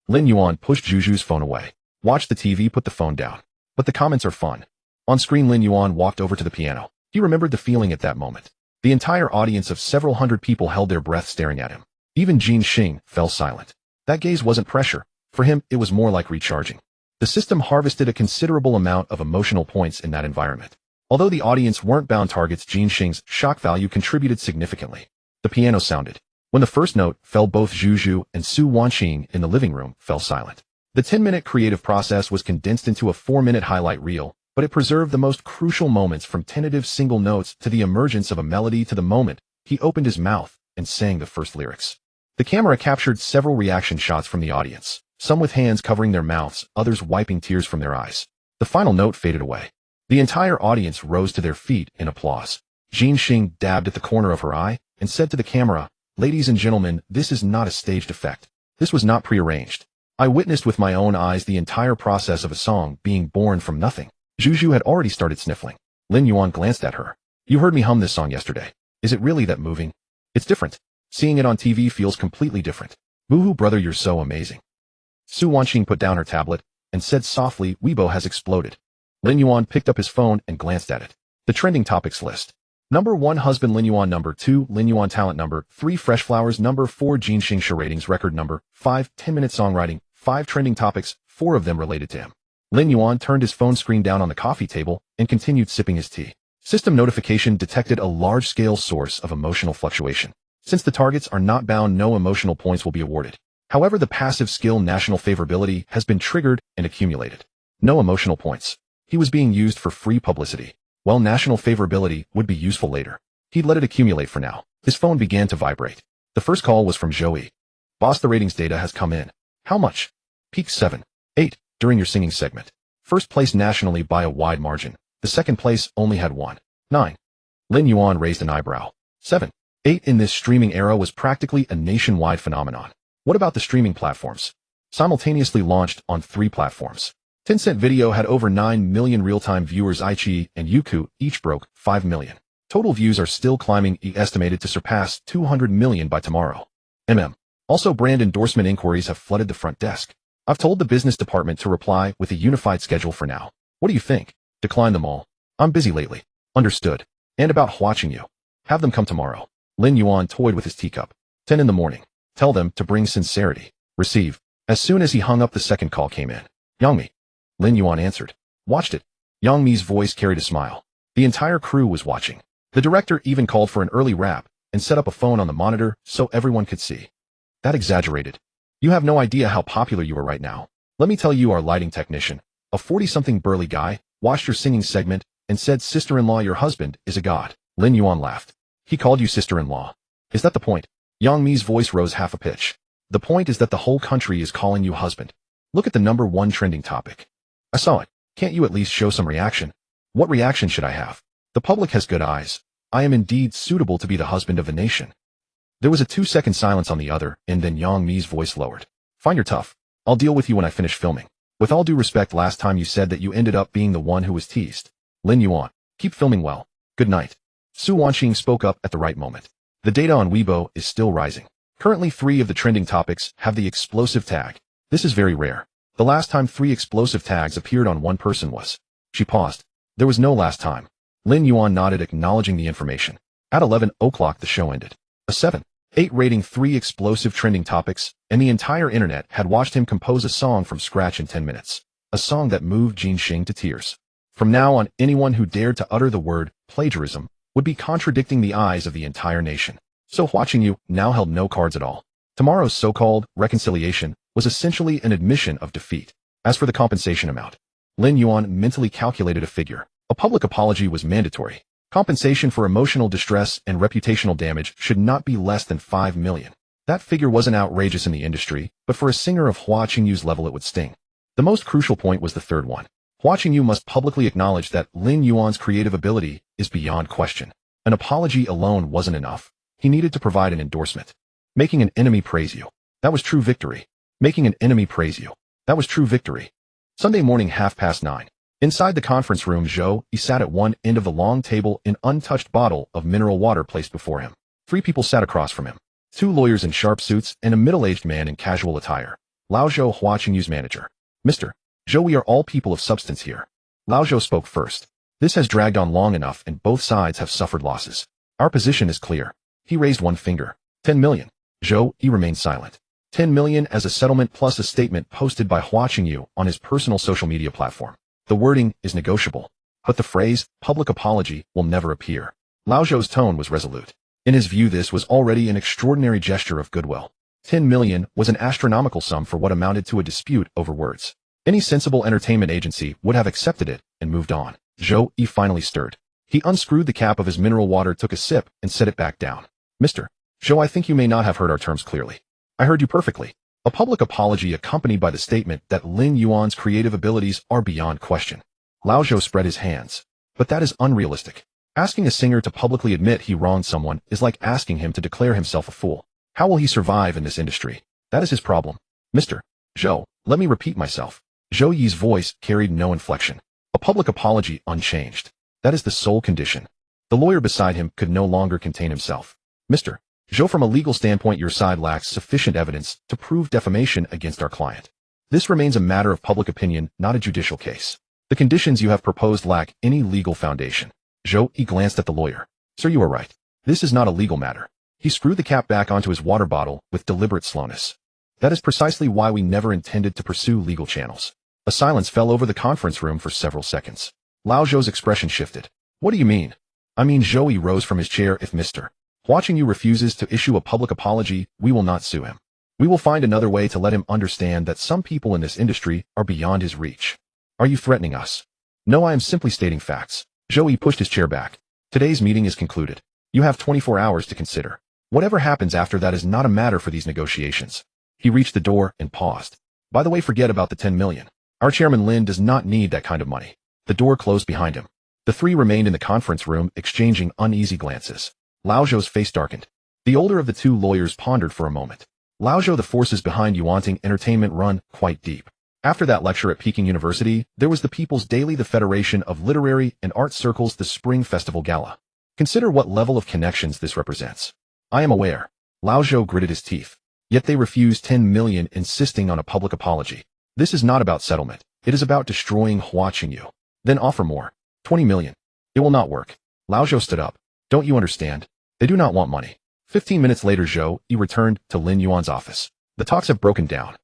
Lin Yuan pushed Zhu's phone away. Watch the TV, put the phone down. But the comments are fun. On screen, Lin Yuan walked over to the piano. He remembered the feeling at that moment. The entire audience of several hundred people held their breath staring at him. Even Jin Xing fell silent. That gaze wasn't pressure. For him, it was more like recharging. The system harvested a considerable amount of emotional points in that environment. Although the audience weren't bound targets, Jin Xing's shock value contributed significantly. The piano sounded. When the first note fell, both Zhu Zhu and Su Wanqing in the living room fell silent. The 10-minute creative process was condensed into a 4-minute highlight reel, but it preserved the most crucial moments, from tentative single notes to the emergence of a melody to the moment he opened his mouth and sang the first lyrics. The camera captured several reaction shots from the audience, some with hands covering their mouths, others wiping tears from their eyes. The final note faded away. The entire audience rose to their feet in applause. Jin Xing dabbed at the corner of her eye and said to the camera, "Ladies and gentlemen, this is not a staged effect. This was not prearranged. I witnessed with my own eyes the entire process of a song being born from nothing." Zhu Zhu had already started sniffling. Lin Yuan glanced at her. "You heard me hum this song yesterday. Is it really that moving?" "It's different. Seeing it on TV feels completely different." "Boo-hoo, brother, you're so amazing." Su Wanqing put down her tablet and said softly, "Weibo has exploded." Lin Yuan picked up his phone and glanced at it. The trending topics list. Number 1, husband Lin Yuan. Number 2, Lin Yuan talent. Number 3, fresh flowers. Number 4, Jin Xing show ratings record. Number 5, 10-minute songwriting. 5 trending topics, 4 of them related to him. Lin Yuan turned his phone screen down on the coffee table and continued sipping his tea. System notification detected a large-scale source of emotional fluctuation. Since the targets are not bound, no emotional points will be awarded. However, the passive skill national favorability has been triggered and accumulated. No emotional points. He was being used for free publicity. While national favorability would be useful later, he'd let it accumulate for now. His phone began to vibrate. The first call was from Joey. "Boss, the ratings data has come in." "How much?" "Peak 7. 8. During your singing segment. First place nationally by a wide margin. The second place only had 1. 9. Lin Yuan raised an eyebrow. 7. 8 in this streaming era was practically a nationwide phenomenon. What about the streaming platforms? Simultaneously launched on 3 platforms. Tencent Video had over 9 million real-time viewers. iQIYI and Youku each broke 5 million. Total views are still climbing, estimated to surpass 200 million by tomorrow. Also, brand endorsement inquiries have flooded the front desk. I've told the business department to reply with a unified schedule for now. What do you think? Decline them all. I'm busy lately. Understood. And about watching you. Have them come tomorrow. Lin Yuan toyed with his teacup. 10 in the morning. Tell them to bring sincerity. Receive. As soon as he hung up, the second call came in. "Yang Mi." Lin Yuan answered. "Watched it." Yang Mi's voice carried a smile. The entire crew was watching. The director even called for an early wrap and set up a phone on the monitor so everyone could see. "That exaggerated. You have no idea how popular you are right now. Let me tell you, our lighting technician, a 40-something burly guy, watched your singing segment and said, 'Sister-in-law, your husband is a god.'" Lin Yuan laughed. "He called you sister-in-law. Is that the point?" Yang Mi's voice rose half a pitch. "The point is that the whole country is calling you husband. Look at the number 1 trending topic." "I saw it. Can't you at least show some reaction?" "What reaction should I have? The public has good eyes. I am indeed suitable to be the husband of the nation." There was a 2-second silence on the other, and then Yang Mi's voice lowered. "Fine, you're tough. I'll deal with you when I finish filming. With all due respect, last time you said that you ended up being the one who was teased." Lin Yuan. "Keep filming well. Good night." Su Wanqing spoke up at the right moment. The data on Weibo is still rising. Currently 3 of the trending topics have the explosive tag. This is very rare. The last time 3 explosive tags appeared on one person was... She paused. There was no last time. Lin Yuan nodded, acknowledging the information. At 11 o'clock the show ended. A 7.8 rating, 3 explosive trending topics, and the entire internet had watched him compose a song from scratch in 10 minutes. A song that moved Jin Xing to tears. From now on, anyone who dared to utter the word plagiarism would be contradicting the eyes of the entire nation. So watching you now held no cards at all. Tomorrow's so-called reconciliation was essentially an admission of defeat. As for the compensation amount, Lin Yuan mentally calculated a figure. A public apology was mandatory. Compensation for emotional distress and reputational damage should not be less than 5 million. That figure wasn't outrageous in the industry, but for a singer of Hua Qingyu's level it would sting. The most crucial point was the third one. Hua Qingyu must publicly acknowledge that Lin Yuan's creative ability is beyond question. An apology alone wasn't enough. He needed to provide an endorsement. Making an enemy praise you. That was true victory. Making an enemy praise you. That was true victory. Sunday morning, 9:30. Inside the conference room, Zhou Yi sat at one end of the long table, an untouched bottle of mineral water placed before him. 3 people sat across from him. 2 lawyers in sharp suits and a middle-aged man in casual attire. Lao Zhou, Hua Qingyu's manager. "Mr. Zhou, we are all people of substance here. Lao Zhou spoke first. This has dragged on long enough and both sides have suffered losses. Our position is clear. He raised one finger. 10 million. Zhou, he remained silent. 10 million as a settlement plus a statement posted by Hua Qingyu on his personal social media platform. The wording is negotiable, but the phrase, public apology, will never appear. Lao Zhou's tone was resolute. In his view, this was already an extraordinary gesture of goodwill. 10 million was an astronomical sum for what amounted to a dispute over words. Any sensible entertainment agency would have accepted it and moved on. Zhou Yi finally stirred. He unscrewed the cap of his mineral water, took a sip, and set it back down. Mr. Zhou, I think you may not have heard our terms clearly. I heard you perfectly. A public apology accompanied by the statement that Lin Yuan's creative abilities are beyond question. Lao Zhou spread his hands. But that is unrealistic. Asking a singer to publicly admit he wronged someone is like asking him to declare himself a fool. How will he survive in this industry? That is his problem. Mr. Zhou, let me repeat myself. Zhou Yi's voice carried no inflection. A public apology unchanged. That is the sole condition. The lawyer beside him could no longer contain himself. Mr. Zhou, from a legal standpoint, your side lacks sufficient evidence to prove defamation against our client. This remains a matter of public opinion, not a judicial case. The conditions you have proposed lack any legal foundation. Zhou Yi glanced at the lawyer. Sir, you are right. This is not a legal matter. He screwed the cap back onto his water bottle with deliberate slowness. That is precisely why we never intended to pursue legal channels. A silence fell over the conference room for several seconds. Lao Zhou's expression shifted. What do you mean? I mean, Zhou Yi rose from his chair. If Mr. Hua Qingyu refuses to issue a public apology, we will not sue him. We will find another way to let him understand that some people in this industry are beyond his reach. Are you threatening us? No, I am simply stating facts. Zhou Yi pushed his chair back. Today's meeting is concluded. You have 24 hours to consider. Whatever happens after that is not a matter for these negotiations. He reached the door and paused. By the way, forget about the 10 million. Our chairman Lin does not need that kind of money. The door closed behind him. The three remained in the conference room, exchanging uneasy glances. Lao Zhou's face darkened. The older of the two lawyers pondered for a moment. Lao Zhou, the forces behind Yuanting Entertainment run quite deep. After that lecture at Peking University, there was the People's Daily, the Federation of Literary and Art Circles, the Spring Festival Gala. Consider what level of connections this represents. I am aware. Lao Zhou gritted his teeth. Yet they refused 10 million, insisting on a public apology. This is not about settlement. It is about destroying Hua Qingyu. Then offer more. 20 million. It will not work. Lao Zhou stood up. Don't you understand? They do not want money. 15 minutes later, Zhou Yi returned to Lin Yuan's office. The talks have broken down.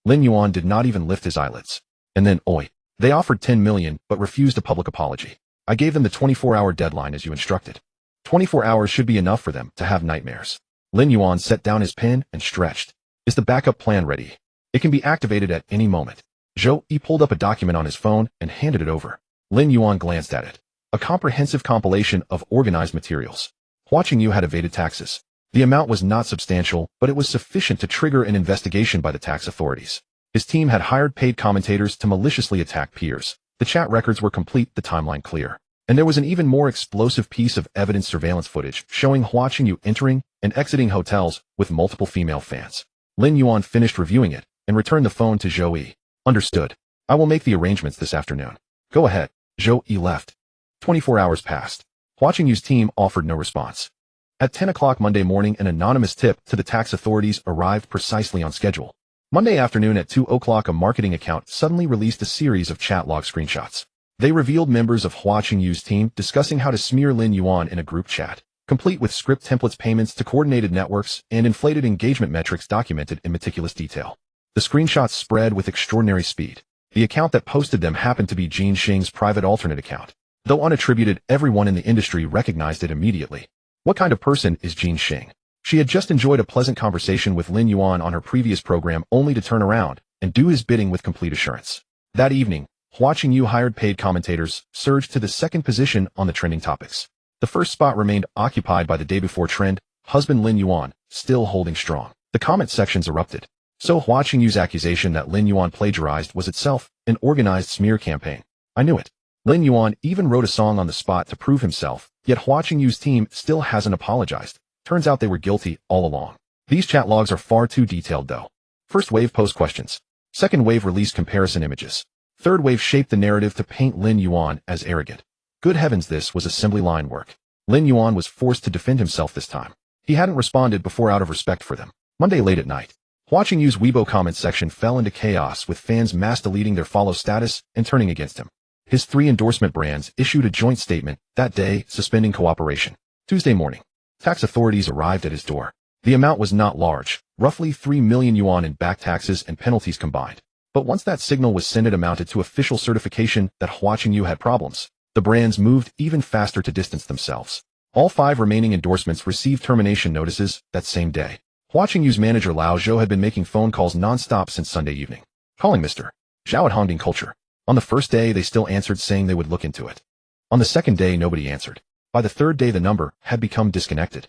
Lin Yuan did not even lift his eyelids. And then, oi. They offered 10 million, but refused a public apology. I gave them the 24-hour deadline as you instructed. 24 hours should be enough for them to have nightmares. Lin Yuan set down his pen and stretched. Is the backup plan ready? It can be activated at any moment. Zhou Yi pulled up a document on his phone and handed it over. Lin Yuan glanced at it. A comprehensive compilation of organized materials. Hua Qingyu had evaded taxes. The amount was not substantial, but it was sufficient to trigger an investigation by the tax authorities. His team had hired paid commentators to maliciously attack peers. The chat records were complete, the timeline clear. And there was an even more explosive piece of evidence, surveillance footage showing Hua Qingyu entering and exiting hotels with multiple female fans. Lin Yuan finished reviewing it and returned the phone to Zhou Yi. Understood. I will make the arrangements this afternoon. Go ahead. Zhou Yi left. 24 hours passed. Hua Qingyu's team offered no response. At 10 o'clock Monday morning, an anonymous tip to the tax authorities arrived precisely on schedule. Monday afternoon at 2 o'clock, a marketing account suddenly released a series of chat log screenshots. They revealed members of Hua Qingyu's team discussing how to smear Lin Yuan in a group chat, complete with script templates, payments to coordinated networks, and inflated engagement metrics documented in meticulous detail. The screenshots spread with extraordinary speed. The account that posted them happened to be Jin Xing's private alternate account. Though unattributed, everyone in the industry recognized it immediately. What kind of person is Jin Xing? She had just enjoyed a pleasant conversation with Lin Yuan on her previous program, only to turn around and do his bidding with complete assurance. That evening, Hua Qingyu hired paid commentators, surged to the second position on the trending topics. The first spot remained occupied by the day before trend, husband Lin Yuan, still holding strong. The comment sections erupted. So Hua Qingyu's accusation that Lin Yuan plagiarized was itself an organized smear campaign. I knew it. Lin Yuan even wrote a song on the spot to prove himself, yet Hua Qingyu's team still hasn't apologized. Turns out they were guilty all along. These chat logs are far too detailed though. First wave posed questions. Second wave released comparison images. Third wave shaped the narrative to paint Lin Yuan as arrogant. Good heavens, this was assembly line work. Lin Yuan was forced to defend himself this time. He hadn't responded before out of respect for them. Monday late at night. Watching Yu's Weibo comment section fell into chaos with fans mass deleting their follow status and turning against him. His 3 endorsement brands issued a joint statement that day suspending cooperation. Tuesday morning, tax authorities arrived at his door. The amount was not large, roughly 3 million yuan in back taxes and penalties combined. But once that signal was sent, it amounted to official certification that Huaqing Yu had problems. The brands moved even faster to distance themselves. All 5 remaining endorsements received termination notices that same day. Huaqing Yu's manager Lao Zhou had been making phone calls non-stop since Sunday evening, calling Mr. Zhao at Hongding Culture. On the first day, they still answered saying they would look into it. On the second day, nobody answered. By the third day, the number had become disconnected.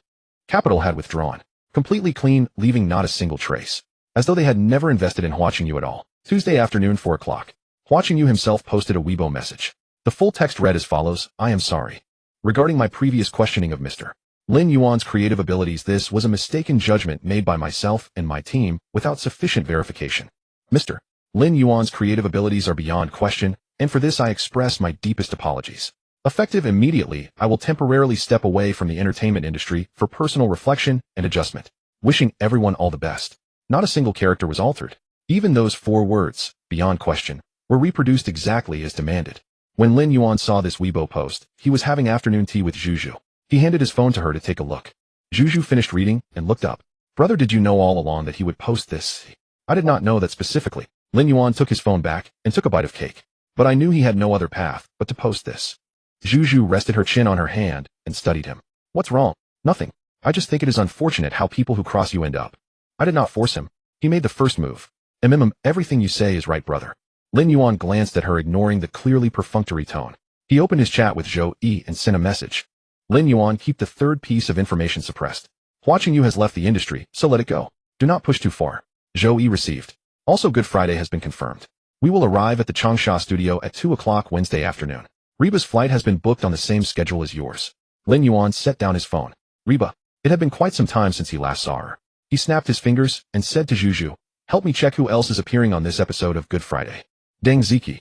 Capital had withdrawn, completely clean, leaving not a single trace, as though they had never invested in Huaqing Yu at all. Tuesday afternoon, 4 o'clock. Huaqing Yu himself posted a Weibo message. The full text read as follows: I am sorry. Regarding my previous questioning of Mr. Lin Yuan's creative abilities, this was a mistaken judgment made by myself and my team without sufficient verification. Mr. Lin Yuan's creative abilities are beyond question, and for this I express my deepest apologies. Effective immediately, I will temporarily step away from the entertainment industry for personal reflection and adjustment. Wishing everyone all the best. Not a single character was altered. Even those 4 words, beyond question, were reproduced exactly as demanded. When Lin Yuan saw this Weibo post, he was having afternoon tea with Zhu. He handed his phone to her to take a look. Zhu finished reading and looked up. Brother, did you know all along that he would post this? I did not know that specifically. Lin Yuan took his phone back and took a bite of cake. But I knew he had no other path but to post this. Zhu rested her chin on her hand and studied him. What's wrong? Nothing. I just think it is unfortunate how people who cross you end up. I did not force him. He made the first move. Everything you say is right, brother. Lin Yuan glanced at her, ignoring the clearly perfunctory tone. He opened his chat with Zhou Yi and sent a message. Lin Yuan, keep the third piece of information suppressed. Huaqing Yu has left the industry, so let it go. Do not push too far. Zhou Yi received. Also, Good Friday has been confirmed. We will arrive at the Changsha studio at 2 o'clock Wednesday afternoon. Reba's flight has been booked on the same schedule as yours. Lin Yuan set down his phone. Reba. It had been quite some time since he last saw her. He snapped his fingers and said to Zhu, help me check who else is appearing on this episode of Good Friday. Deng Ziki.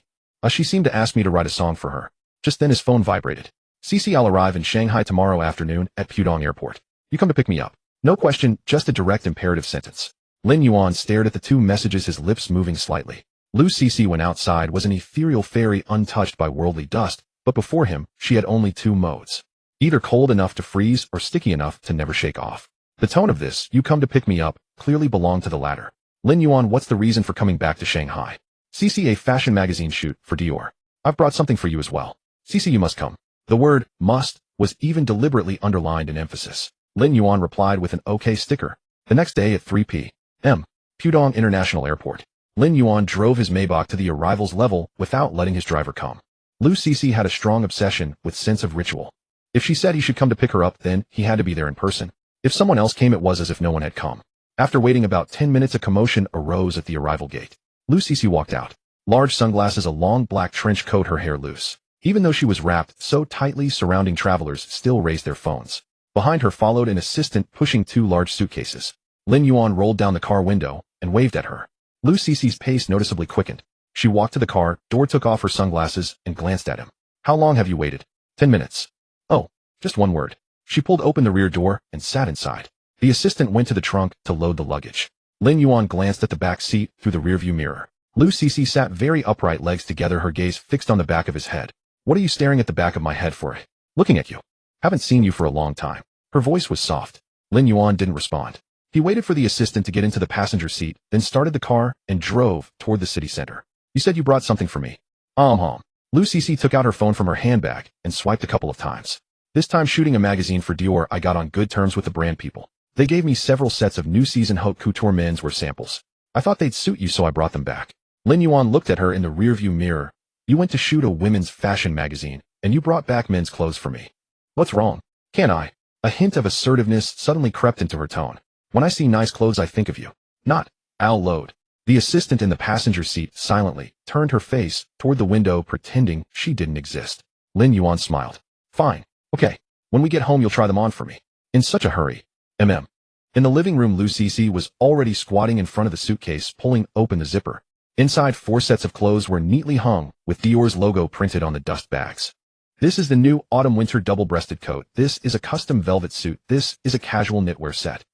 She seemed to ask me to write a song for her. Just then his phone vibrated. Cici, I'll arrive in Shanghai tomorrow afternoon at Pudong Airport. You come to pick me up. No question, just a direct imperative sentence. Lin Yuan stared at the 2 messages, his lips moving slightly. Lu Cici, when outside, was an ethereal fairy untouched by worldly dust, but before him, she had only 2 modes. Either cold enough to freeze or sticky enough to never shake off. The tone of this, you come to pick me up, clearly belonged to the latter. Lin Yuan, what's the reason for coming back to Shanghai? Cici, a fashion magazine shoot for Dior. I've brought something for you as well. Cici, you must come. The word, must, was even deliberately underlined in emphasis. Lin Yuan replied with an OK sticker. The next day at 3 p.m., Pudong International Airport. Lin Yuan drove his Maybach to the arrivals level without letting his driver come. Lu Cici had a strong obsession with sense of ritual. If she said he should come to pick her up, then he had to be there in person. If someone else came, it was as if no one had come. After waiting about 10 minutes, a commotion arose at the arrival gate. Lu Cici walked out. Large sunglasses, a long black trench coat, her hair loose. Even though she was wrapped so tightly, surrounding travelers still raised their phones. Behind her followed an assistant pushing 2 large suitcases. Lin Yuan rolled down the car window and waved at her. Lu Cici's pace noticeably quickened. She walked to the car door, took off her sunglasses, and glanced at him. How long have you waited? 10 minutes. Oh, just 1 word. She pulled open the rear door and sat inside. The assistant went to the trunk to load the luggage. Lin Yuan glanced at the back seat through the rearview mirror. Lu Cici sat very upright, legs together, her gaze fixed on the back of his head. What are you staring at the back of my head for? Looking at you. Haven't seen you for a long time. Her voice was soft. Lin Yuan didn't respond. He waited for the assistant to get into the passenger seat, then started the car and drove toward the city center. You said you brought something for me. Lu Cici took out her phone from her handbag and swiped a couple of times. This time shooting a magazine for Dior. I got on good terms with the brand people. They gave me several sets of new season haute couture menswear samples. I thought they'd suit you, so I brought them back. Lin Yuan looked at her in the rearview mirror. You went to shoot a women's fashion magazine, and you brought back men's clothes for me. What's wrong? Can't I? A hint of assertiveness suddenly crept into her tone. When I see nice clothes, I think of you. Not, I'll load. The assistant in the passenger seat silently turned her face toward the window, pretending she didn't exist. Lin Yuan smiled. Fine. Okay. When we get home, you'll try them on for me. In such a hurry. In the living room, Lu Cici was already squatting in front of the suitcase, pulling open the zipper. Inside, 4 sets of clothes were neatly hung, with Dior's logo printed on the dust bags. This is the new autumn-winter double-breasted coat. This is a custom velvet suit. This is a casual knitwear set.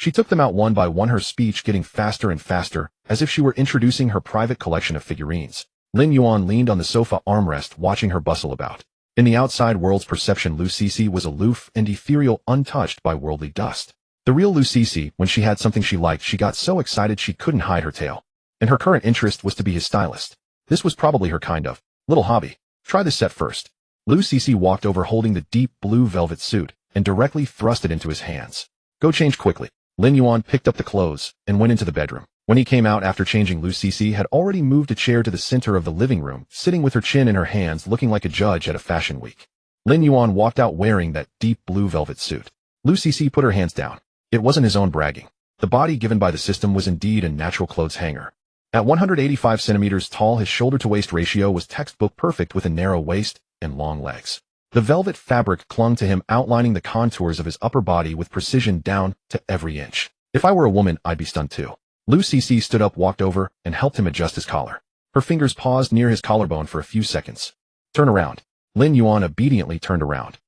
She took them out one by one, her speech getting faster and faster, as if she were introducing her private collection of figurines. Lin Yuan leaned on the sofa armrest, watching her bustle about. In the outside world's perception, Lu Cece was aloof and ethereal, untouched by worldly dust. The real Lu Cece, when she had something she liked, she got so excited she couldn't hide her tail. And her current interest was to be his stylist. This was probably her kind of little hobby. Try this set first. Lu Cece walked over holding the deep blue velvet suit and directly thrust it into his hands. Go change quickly. Lin Yuan picked up the clothes and went into the bedroom. When he came out after changing, Lu Cece had already moved a chair to the center of the living room, sitting with her chin in her hands, looking like a judge at a fashion week. Lin Yuan walked out wearing that deep blue velvet suit. Lu Cece put her hands down. It wasn't his own bragging. The body given by the system was indeed a natural clothes hanger. At 185 centimeters tall, his shoulder-to-waist ratio was textbook perfect, with a narrow waist and long legs. The velvet fabric clung to him, outlining the contours of his upper body with precision down to every inch. If I were a woman, I'd be stunned too. Lu Cece stood up, walked over, and helped him adjust his collar. Her fingers paused near his collarbone for a few seconds. Turn around. Lin Yuan obediently turned around.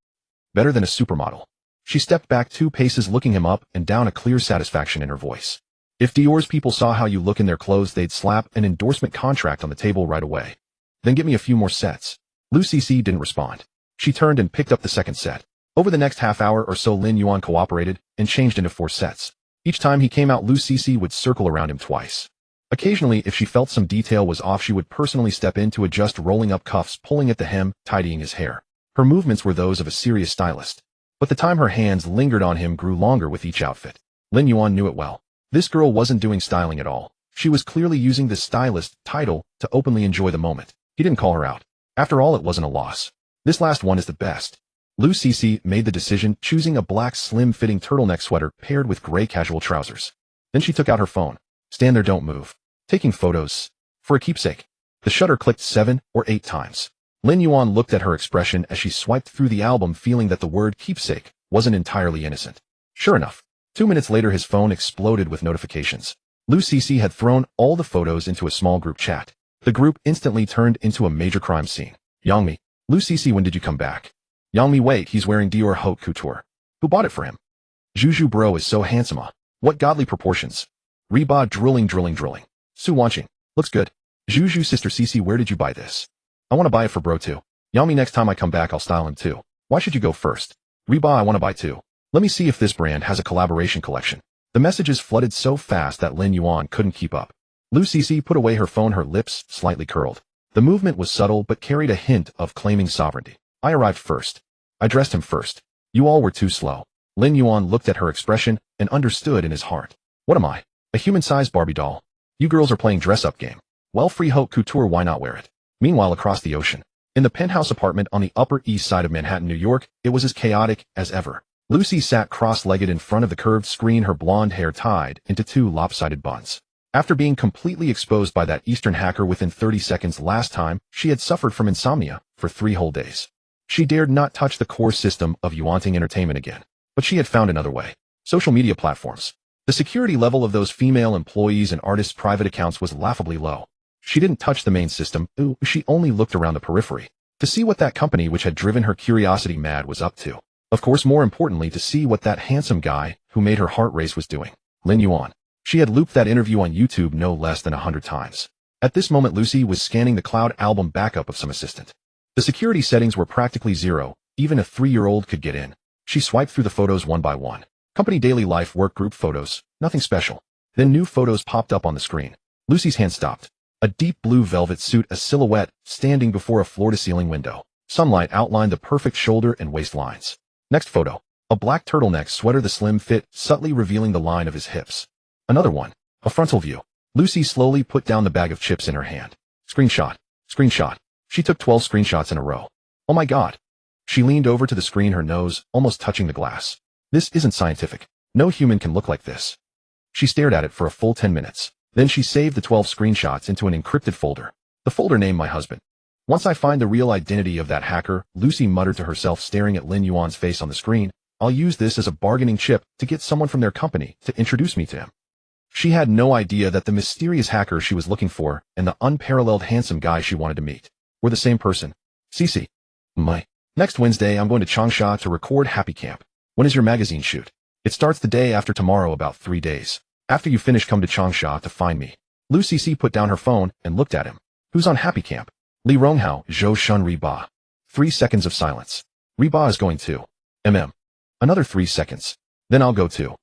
Better than a supermodel. She stepped back 2 paces, looking him up and down, a clear satisfaction in her voice. If Dior's people saw how you look in their clothes, they'd slap an endorsement contract on the table right away. Then get me a few more sets. Lu Cece didn't respond. She turned and picked up the second set. Over the next half hour or so, Lin Yuan cooperated and changed into 4 sets. Each time he came out, Lu Cece would circle around him twice. Occasionally, if she felt some detail was off, she would personally step in to adjust, rolling up cuffs, pulling at the hem, tidying his hair. Her movements were those of a serious stylist. But the time her hands lingered on him grew longer with each outfit. Lin Yuan knew it well. This girl wasn't doing styling at all. She was clearly using the stylist title to openly enjoy the moment. He didn't call her out. After all, it wasn't a loss. This last one is the best. Lu Cece made the decision, choosing a black slim-fitting turtleneck sweater paired with gray casual trousers. Then she took out her phone. Stand there, don't move. Taking photos. For a keepsake. The shutter clicked 7 or 8 times. Lin Yuan looked at her expression as she swiped through the album, feeling that the word keepsake wasn't entirely innocent. Sure enough, 2 minutes later his phone exploded with notifications. Lu Cece had thrown all the photos into a small group chat. The group instantly turned into a major crime scene. Yangmi. Lu Cece, when did you come back? Yangmi, wait, he's wearing Dior haute couture. Who bought it for him? Juju bro is so handsome. What godly proportions. Reba drilling. Su Wanqing. Looks good. Juju sister Cece, where did you buy this? I want to buy it for bro too. Yangmi, next time I come back I'll style him too. Why should you go first? Reba, I want to buy too. Let me see if this brand has a collaboration collection. The messages flooded so fast that Lin Yuan couldn't keep up. Lu Cece put away her phone, her lips slightly curled. The movement was subtle but carried a hint of claiming sovereignty. I arrived first. I dressed him first. You all were too slow. Lin Yuan looked at her expression and understood in his heart. What am I? A human-sized Barbie doll? You girls are playing dress-up game. Well, free haute couture, why not wear it? Meanwhile, across the ocean, in the penthouse apartment on the Upper East Side of Manhattan, New York, it was as chaotic as ever. Lucy sat cross-legged in front of the curved screen, her blonde hair tied into 2 lopsided buns. After being completely exposed by that Eastern hacker within 30 seconds last time, she had suffered from insomnia for 3 whole days. She dared not touch the core system of Yuanting Entertainment again. But she had found another way. Social media platforms. The security level of those female employees and artists' private accounts was laughably low. She didn't touch the main system. She only looked around the periphery to see what that company which had driven her curiosity mad was up to. Of course, more importantly, to see what that handsome guy who made her heart race was doing. Lin Yuan. She had looped that interview on YouTube no less than 100 times. At this moment, Lucy was scanning the cloud album backup of some assistant. The security settings were practically zero. Even a 3-year-old could get in. She swiped through the photos one by one. Company daily life work group photos. Nothing special. Then new photos popped up on the screen. Lucy's hand stopped. A deep blue velvet suit, a silhouette, standing before a floor-to-ceiling window. Sunlight outlined the perfect shoulder and waist lines. Next photo. A black turtleneck sweater, the slim fit, subtly revealing the line of his hips. Another one. A frontal view. Lucy slowly put down the bag of chips in her hand. Screenshot. Screenshot. She took 12 screenshots in a row. Oh my god. She leaned over to the screen, her nose almost touching the glass. This isn't scientific. No human can look like this. She stared at it for a full 10 minutes. Then she saved the 12 screenshots into an encrypted folder. The folder named My Husband. Once I find the real identity of that hacker, Lucy muttered to herself, staring at Lin Yuan's face on the screen, I'll use this as a bargaining chip to get someone from their company to introduce me to him. She had no idea that the mysterious hacker she was looking for and the unparalleled handsome guy she wanted to meet were the same person. Cece. My. Next Wednesday I'm going to Changsha to record Happy Camp. When is your magazine shoot? It starts the day after tomorrow, about 3 days. After you finish, come to Changsha to find me. Lu Cc put down her phone and looked at him. Who's on Happy Camp? Li Ronghao, Zhou Shun Riba. 3 seconds of silence. Riba is going too. Another 3 seconds. Then I'll go too.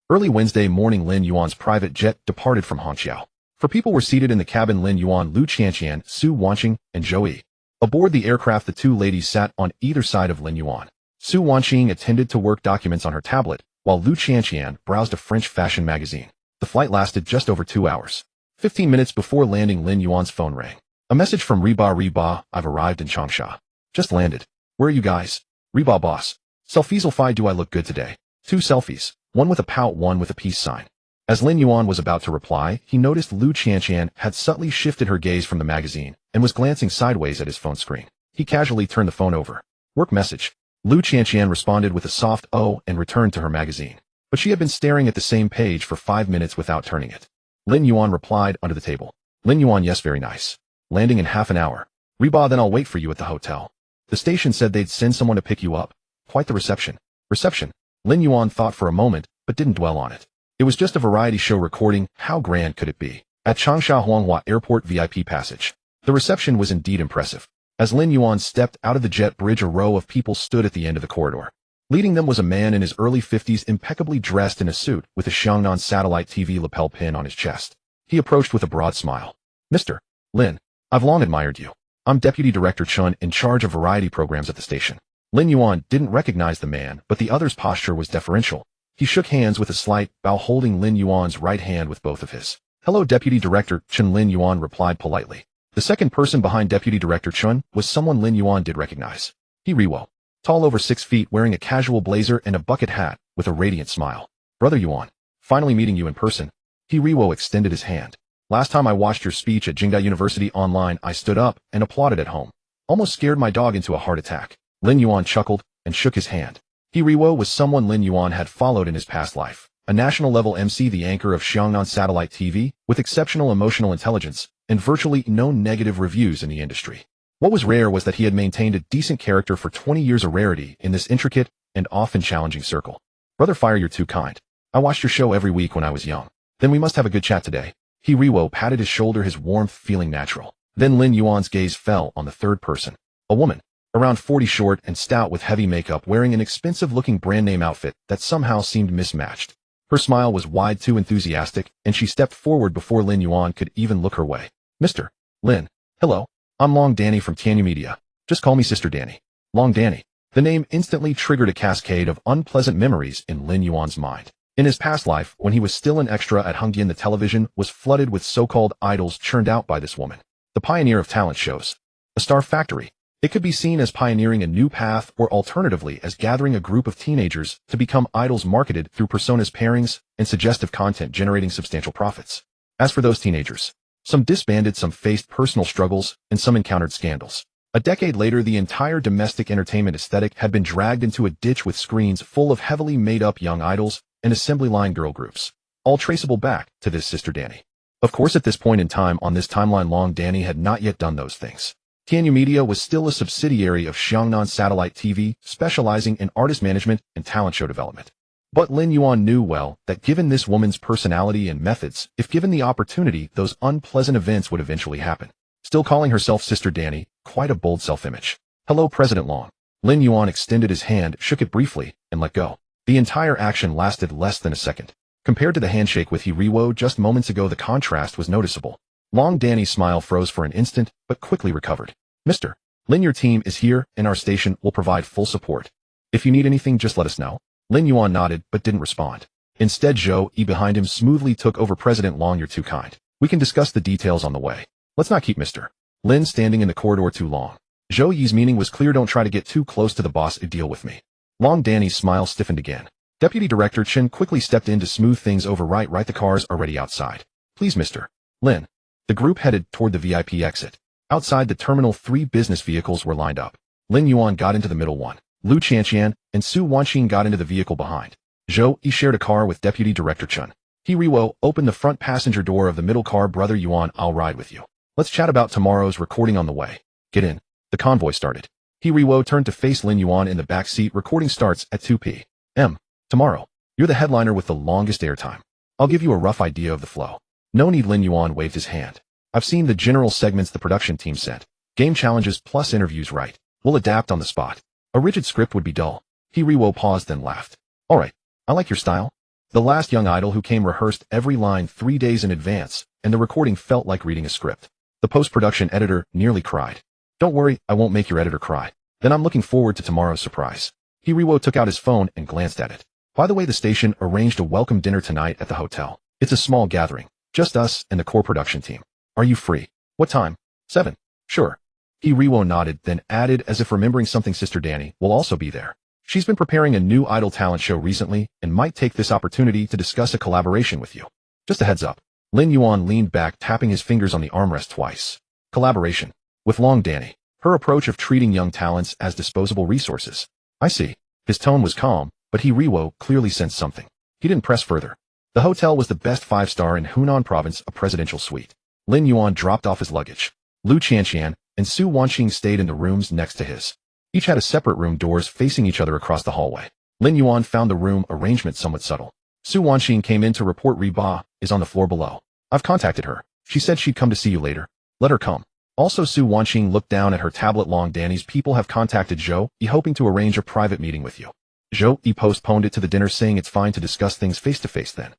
Early Wednesday morning, Lin Yuan's private jet departed from Hangzhou. 4 people were seated in the cabin: Lin Yuan, Lu Qianqian, Su Wanqing, and Zhou Yi. Aboard the aircraft, the 2 ladies sat on either side of Lin Yuan. Su Wanqing attended to work documents on her tablet, while Lu Qianqian browsed a French fashion magazine. The flight lasted just over 2 hours. 15 minutes before landing, Lin Yuan's phone rang. A message from Riba. Riba, I've arrived in Changsha. Just landed. Where are you guys? Riba boss. Selfies. Do I look good today? 2 selfies, one with a pout, one with a peace sign. As Lin Yuan was about to reply, he noticed Lu Qianqian had subtly shifted her gaze from the magazine and was glancing sideways at his phone screen. He casually turned the phone over. Work message. Lu Qianqian responded with a soft "oh" and returned to her magazine. But she had been staring at the same page for 5 minutes without turning it. Lin Yuan replied under the table. Lin Yuan, yes, very nice. Landing in half an hour. Riba, then I'll wait for you at the hotel. The station said they'd send someone to pick you up. Quite the reception. Reception. Lin Yuan thought for a moment, but didn't dwell on it. It was just a variety show recording. How grand could it be? At Changsha Huanghua Airport VIP passage. The reception was indeed impressive. As Lin Yuan stepped out of the jet bridge, a row of people stood at the end of the corridor. Leading them was a man in his early 50s, impeccably dressed in a suit with a Xiangnan satellite TV lapel pin on his chest. He approached with a broad smile. Mr. Lin, I've long admired you. I'm Deputy Director Chun, in charge of variety programs at the station. Lin Yuan didn't recognize the man, but the other's posture was deferential. He shook hands with a slight bow, holding Lin Yuan's right hand with both of his. Hello, Deputy Director Chun, Lin Yuan replied politely. The second person behind Deputy Director Chun was someone Lin Yuan did recognize. He Riwo. Tall, over 6 feet, wearing a casual blazer and a bucket hat, with a radiant smile. Brother Yuan. Finally meeting you in person. He Riwo extended his hand. Last time I watched your speech at Jingda University online, I stood up and applauded at home. Almost scared my dog into a heart attack. Lin Yuan chuckled and shook his hand. He Riwo was someone Lin Yuan had followed in his past life. A national-level MC, the anchor of Xiangnan Satellite TV, with exceptional emotional intelligence and virtually no negative reviews in the industry. What was rare was that he had maintained a decent character for 20 years, a rarity in this intricate and often challenging circle. Brother Fire, you're too kind. I watched your show every week when I was young. Then we must have a good chat today. He Riwo patted his shoulder, his warmth feeling natural. Then Lin Yuan's gaze fell on the third person. A woman, around 40, short and stout, with heavy makeup, wearing an expensive-looking brand-name outfit that somehow seemed mismatched. Her smile was wide, too enthusiastic, and she stepped forward before Lin Yuan could even look her way. Mr. Lin. Hello. I'm Long Danny from Tanyu Media. Just call me Sister Danny. Long Danny. The name instantly triggered a cascade of unpleasant memories in Lin Yuan's mind. In his past life, when he was still an extra at Hengdian, the television was flooded with so-called idols churned out by this woman, the pioneer of talent shows. A star factory. It could be seen as pioneering a new path, or alternatively as gathering a group of teenagers to become idols, marketed through personas, pairings, and suggestive content, generating substantial profits. As for those teenagers, some disbanded, some faced personal struggles, and some encountered scandals. A decade later, the entire domestic entertainment aesthetic had been dragged into a ditch with screens full of heavily made-up young idols and assembly line girl groups, all traceable back to this Sister Danny. Of course, at this point in time on this timeline, Long Danny had not yet done those things. Tanyu Media was still a subsidiary of Xiangnan Satellite TV, specializing in artist management and talent show development. But Lin Yuan knew well that given this woman's personality and methods, if given the opportunity, those unpleasant events would eventually happen. Still calling herself Sister Danny, quite a bold self-image. Hello, President Long. Lin Yuan extended his hand, shook it briefly, and let go. The entire action lasted less than a second. Compared to the handshake with He Riwo just moments ago, the contrast was noticeable. Long Danny's smile froze for an instant, but quickly recovered. Mr. Lin, your team is here, and our station will provide full support. If you need anything, just let us know. Lin Yuan nodded, but didn't respond. Instead, Zhou Yi behind him smoothly took over. President Long, you're too kind. We can discuss the details on the way. Let's not keep Mr. Lin standing in the corridor too long. Zhou Yi's meaning was clear. Don't try to get too close to the boss. Deal with me. Long Danny's smile stiffened again. Deputy Director Chen quickly stepped in to smooth things over. Right, the car's already outside. Please, Mr. Lin. The group headed toward the VIP exit. Outside the terminal, 3 business vehicles were lined up. Lin Yuan got into the middle one. Lu Qianqian and Su Wanqing got into the vehicle behind. Zhou Yi shared a car with Deputy Director Chen. He Riwo opened the front passenger door of the middle car. Brother Yuan, I'll ride with you. Let's chat about tomorrow's recording on the way. Get in. The convoy started. He Riwo turned to face Lin Yuan in the back seat. Recording starts at 2 p.m. tomorrow. You're the headliner with the longest airtime. I'll give you a rough idea of the flow. No need. Lin Yuan waved his hand. I've seen the general segments the production team sent. Game challenges plus interviews, right? We'll adapt on the spot. A rigid script would be dull. He Riwo paused then laughed. Alright, I like your style. The last young idol who came rehearsed every line 3 days in advance, and the recording felt like reading a script. The post-production editor nearly cried. Don't worry, I won't make your editor cry. Then I'm looking forward to tomorrow's surprise. Hiriwo took out his phone and glanced at it. By the way, the station arranged a welcome dinner tonight at the hotel. It's a small gathering. Just us and the core production team. Are you free? What time? 7. Sure. Hiriwo nodded, then added as if remembering something. Sister Danny will also be there. She's been preparing a new idol talent show recently and might take this opportunity to discuss a collaboration with you. Just a heads up. Lin Yuan leaned back, tapping his fingers on the armrest twice. Collaboration. With Long Danny. Her approach of treating young talents as disposable resources. I see. His tone was calm, but Hiriwo clearly sensed something. He didn't press further. The hotel was the best 5-star in Hunan province, a presidential suite. Lin Yuan dropped off his luggage. Lu Qianqian and Su Wanqing stayed in the rooms next to his. Each had a separate room, doors facing each other across the hallway. Lin Yuan found the room arrangement somewhat subtle. Su Wanqing came in to report Riba is on the floor below. I've contacted her. She said she'd come to see you later. Let her come. Also, Su Wanqing looked down at her tablet. Long Danny's people have contacted Zhou Yi, hoping to arrange a private meeting with you. Zhou Yi postponed it to the dinner, saying it's fine to discuss things face-to-face then.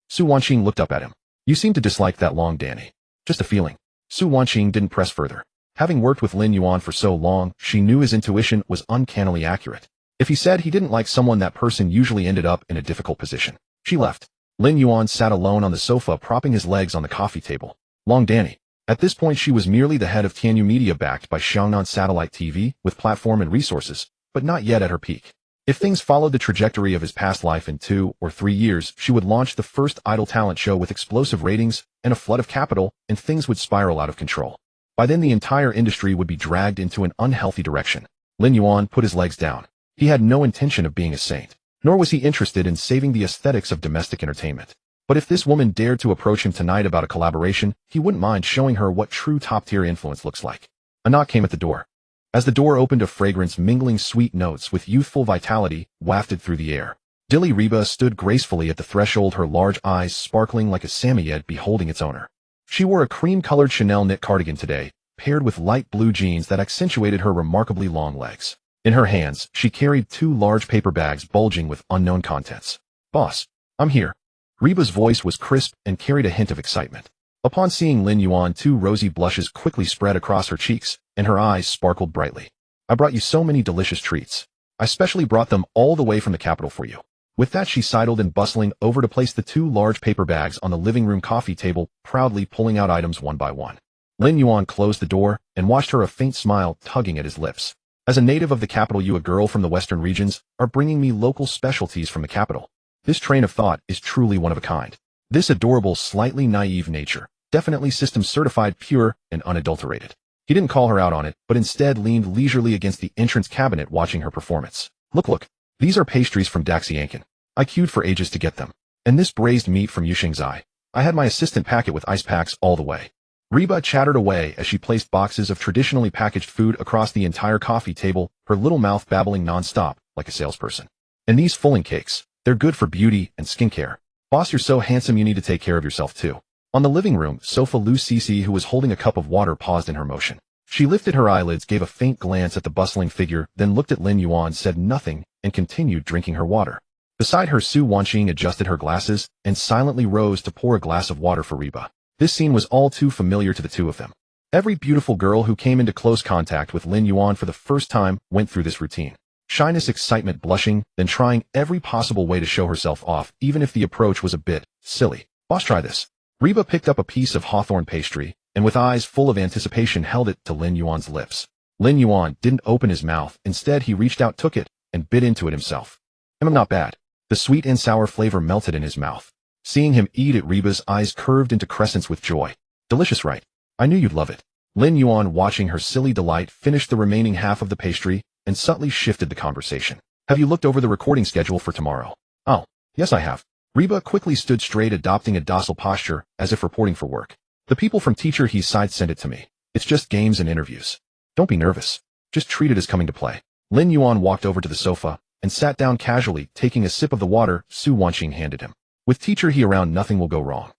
Su Wanqing looked up at him. You seem to dislike that Long Danny. Just a feeling. Su Wanqing didn't press further. Having worked with Lin Yuan for so long, she knew his intuition was uncannily accurate. If he said he didn't like someone, that person usually ended up in a difficult position. She left. Lin Yuan sat alone on the sofa, propping his legs on the coffee table. Long Danny. At this point, she was merely the head of Tianyu Media, backed by Xiangnan Satellite TV, with platform and resources, but not yet at her peak. If things followed the trajectory of his past life, in 2 or 3 years, she would launch the first idol talent show with explosive ratings and a flood of capital, and things would spiral out of control. By then, the entire industry would be dragged into an unhealthy direction. Lin Yuan put his legs down. He had no intention of being a saint, nor was he interested in saving the aesthetics of domestic entertainment. But if this woman dared to approach him tonight about a collaboration, he wouldn't mind showing her what true top-tier influence looks like. A knock came at the door. As the door opened, a fragrance mingling sweet notes with youthful vitality wafted through the air. Dilly Reba stood gracefully at the threshold, her large eyes sparkling like a samoyed beholding its owner. She wore a cream-colored Chanel knit cardigan today, paired with light blue jeans that accentuated her remarkably long legs. In her hands, she carried 2 large paper bags bulging with unknown contents. Boss, I'm here. Reba's voice was crisp and carried a hint of excitement. Upon seeing Lin Yuan, 2 rosy blushes quickly spread across her cheeks, and her eyes sparkled brightly. I brought you so many delicious treats. I specially brought them all the way from the capital for you. With that, she sidled and bustling over to place the 2 large paper bags on the living room coffee table, proudly pulling out items one by one. Lin Yuan closed the door and watched her, a faint smile tugging at his lips. As a native of the capital, you, a girl from the western regions, are bringing me local specialties from the capital. This train of thought is truly one of a kind. This adorable, slightly naive nature, definitely system certified, pure and unadulterated. He didn't call her out on it, but instead leaned leisurely against the entrance cabinet, watching her performance. Look, these are pastries from Daxiankin. I queued for ages to get them. And this braised meat from Yushingzai. I had my assistant pack it with ice packs all the way. Reba chattered away as she placed boxes of traditionally packaged food across the entire coffee table, her little mouth babbling non-stop, like a salesperson. And these filling cakes, they're good for beauty and skincare. Boss, you're so handsome, you need to take care of yourself too. On the living room sofa, Lu Cece, who was holding a cup of water, paused in her motion. She lifted her eyelids, gave a faint glance at the bustling figure, then looked at Lin Yuan, said nothing, and continued drinking her water. Beside her, Su Wanqing adjusted her glasses and silently rose to pour a glass of water for Reba. This scene was all too familiar to the two of them. Every beautiful girl who came into close contact with Lin Yuan for the first time went through this routine. Shyness, excitement, blushing, then trying every possible way to show herself off, even if the approach was a bit silly. Boss, try this. Reba picked up a piece of hawthorn pastry, and with eyes full of anticipation held it to Lin Yuan's lips. Lin Yuan didn't open his mouth. Instead, he reached out, took it, and bit into it himself. Not bad. The sweet and sour flavor melted in his mouth. Seeing him eat it, Reba's eyes curved into crescents with joy. Delicious, right? I knew you'd love it. Lin Yuan, watching her silly delight, finished the remaining half of the pastry and subtly shifted the conversation. Have you looked over the recording schedule for tomorrow? Oh, yes, I have. Reba quickly stood straight, adopting a docile posture as if reporting for work. The people from Teacher He's side sent it to me. It's just games and interviews. Don't be nervous. Just treat it as coming to play. Lin Yuan walked over to the sofa, and sat down casually, taking a sip of the water Su Wanqing handed him. With teacher he around, nothing will go wrong.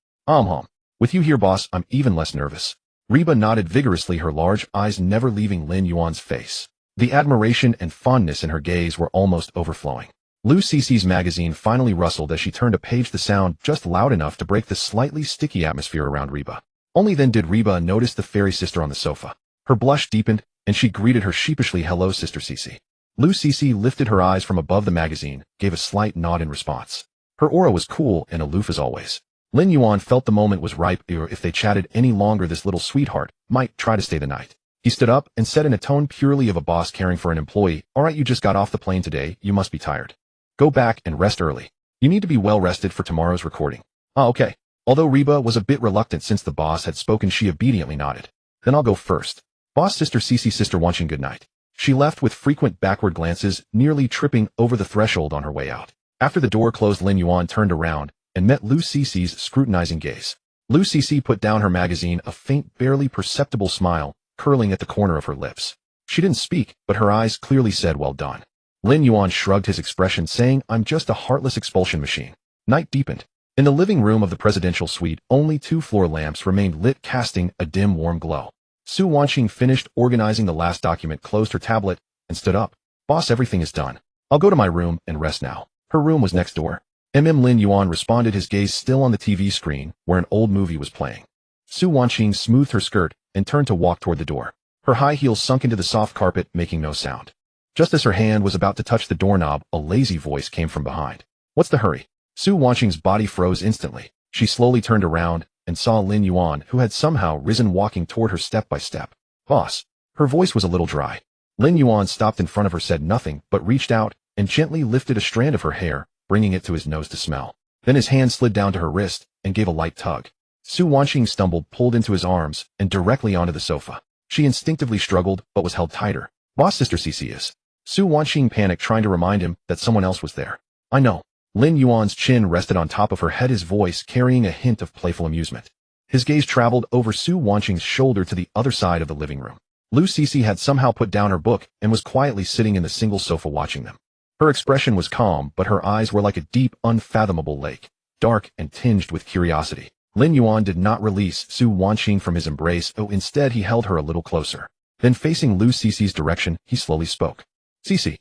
With you here, boss, I'm even less nervous. Reba nodded vigorously, her large eyes never leaving Lin Yuan's face. The admiration and fondness in her gaze were almost overflowing. Lu Cici's magazine finally rustled as she turned a page, the sound just loud enough to break the slightly sticky atmosphere around Reba. Only then did Reba notice the fairy sister on the sofa. Her blush deepened, and she greeted her sheepishly, "Hello, Sister Cici." Lu Cici lifted her eyes from above the magazine, gave a slight nod in response. Her aura was cool and aloof as always. Lin Yuan felt the moment was ripe, or if they chatted any longer this little sweetheart might try to stay the night. He stood up and said in a tone purely of a boss caring for an employee, "All right, you just got off the plane today, you must be tired. Go back and rest early. You need to be well rested for tomorrow's recording." Okay. Although Reba was a bit reluctant since the boss had spoken, she obediently nodded. "Then I'll go first. Boss, Sister Cici, Sister Wanqing, good night." She left with frequent backward glances, nearly tripping over the threshold on her way out. After the door closed, Lin Yuan turned around and met Lu Cici's scrutinizing gaze. Lu Cici put down her magazine, a faint, barely perceptible smile curling at the corner of her lips. She didn't speak, but her eyes clearly said, "Well done." Lin Yuan shrugged his expression, saying, "I'm just a heartless expulsion machine." Night deepened. In the living room of the presidential suite, only 2 floor lamps remained lit, casting a dim, warm glow. Su Wanqing finished organizing the last document, closed her tablet, and stood up. "Boss, everything is done. I'll go to my room and rest now." Her room was next door. Lin Yuan responded, his gaze still on the TV screen, where an old movie was playing. Su Wanqing smoothed her skirt and turned to walk toward the door. Her high heels sunk into the soft carpet, making no sound. Just as her hand was about to touch the doorknob, a lazy voice came from behind. "What's the hurry?" Su Wanqing's body froze instantly. She slowly turned around and saw Lin Yuan, who had somehow risen, walking toward her step by step. "Boss." Her voice was a little dry. Lin Yuan stopped in front of her, said nothing, but reached out and gently lifted a strand of her hair, bringing it to his nose to smell. Then his hand slid down to her wrist and gave a light tug. Su Wanqing stumbled, pulled into his arms, and directly onto the sofa. She instinctively struggled, but was held tighter. "Boss, Sister Cici is." Su Wanqing panicked, trying to remind him that someone else was there. "I know." Lin Yuan's chin rested on top of her head, his voice carrying a hint of playful amusement. His gaze traveled over Su Wanqing's shoulder to the other side of the living room. Lu Cici had somehow put down her book and was quietly sitting in the single sofa watching them. Her expression was calm, but her eyes were like a deep, unfathomable lake, dark and tinged with curiosity. Lin Yuan did not release Su Wanqing from his embrace, instead he held her a little closer. Then facing Lu Cici's direction, he slowly spoke. "Cici."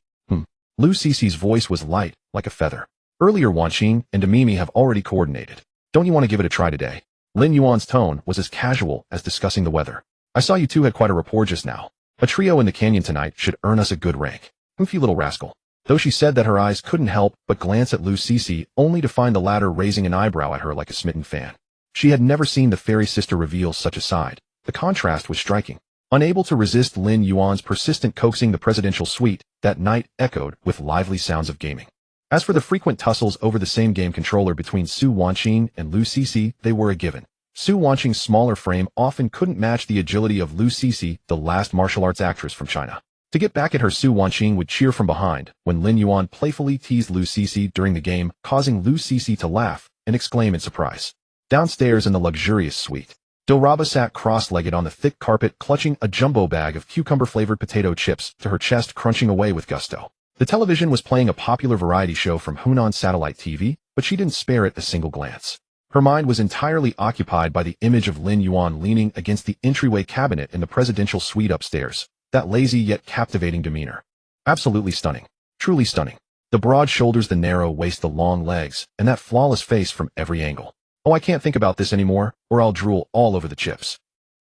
Lu Cici's voice was light, like a feather. "Earlier, Wanqing and Mimi have already coordinated. Don't you want to give it a try today?" Lin Yuan's tone was as casual as discussing the weather. "I saw you two had quite a rapport just now. A trio in the canyon tonight should earn us a good rank. You little rascal." Though she said that, her eyes couldn't help but glance at Lu Cici, only to find the latter raising an eyebrow at her like a smitten fan. She had never seen the fairy sister reveal such a side. The contrast was striking. Unable to resist Lin Yuan's persistent coaxing, the presidential suite that night echoed with lively sounds of gaming. As for the frequent tussles over the same game controller between Su Wanqing and Lu Cici, they were a given. Su Wanqing's smaller frame often couldn't match the agility of Lu Cici, the last martial arts actress from China. To get back at her, Su Wanqing would cheer from behind when Lin Yuan playfully teased Lu Cici during the game, causing Lu Cici to laugh and exclaim in surprise. Downstairs in the luxurious suite, Doraba sat cross-legged on the thick carpet, clutching a jumbo bag of cucumber-flavored potato chips to her chest, crunching away with gusto. The television was playing a popular variety show from Hunan Satellite TV, but she didn't spare it a single glance. Her mind was entirely occupied by the image of Lin Yuan leaning against the entryway cabinet in the presidential suite upstairs, that lazy yet captivating demeanor. Absolutely stunning. Truly stunning. The broad shoulders, the narrow waist, the long legs, and that flawless face from every angle. "Oh, I can't think about this anymore, or I'll drool all over the chips."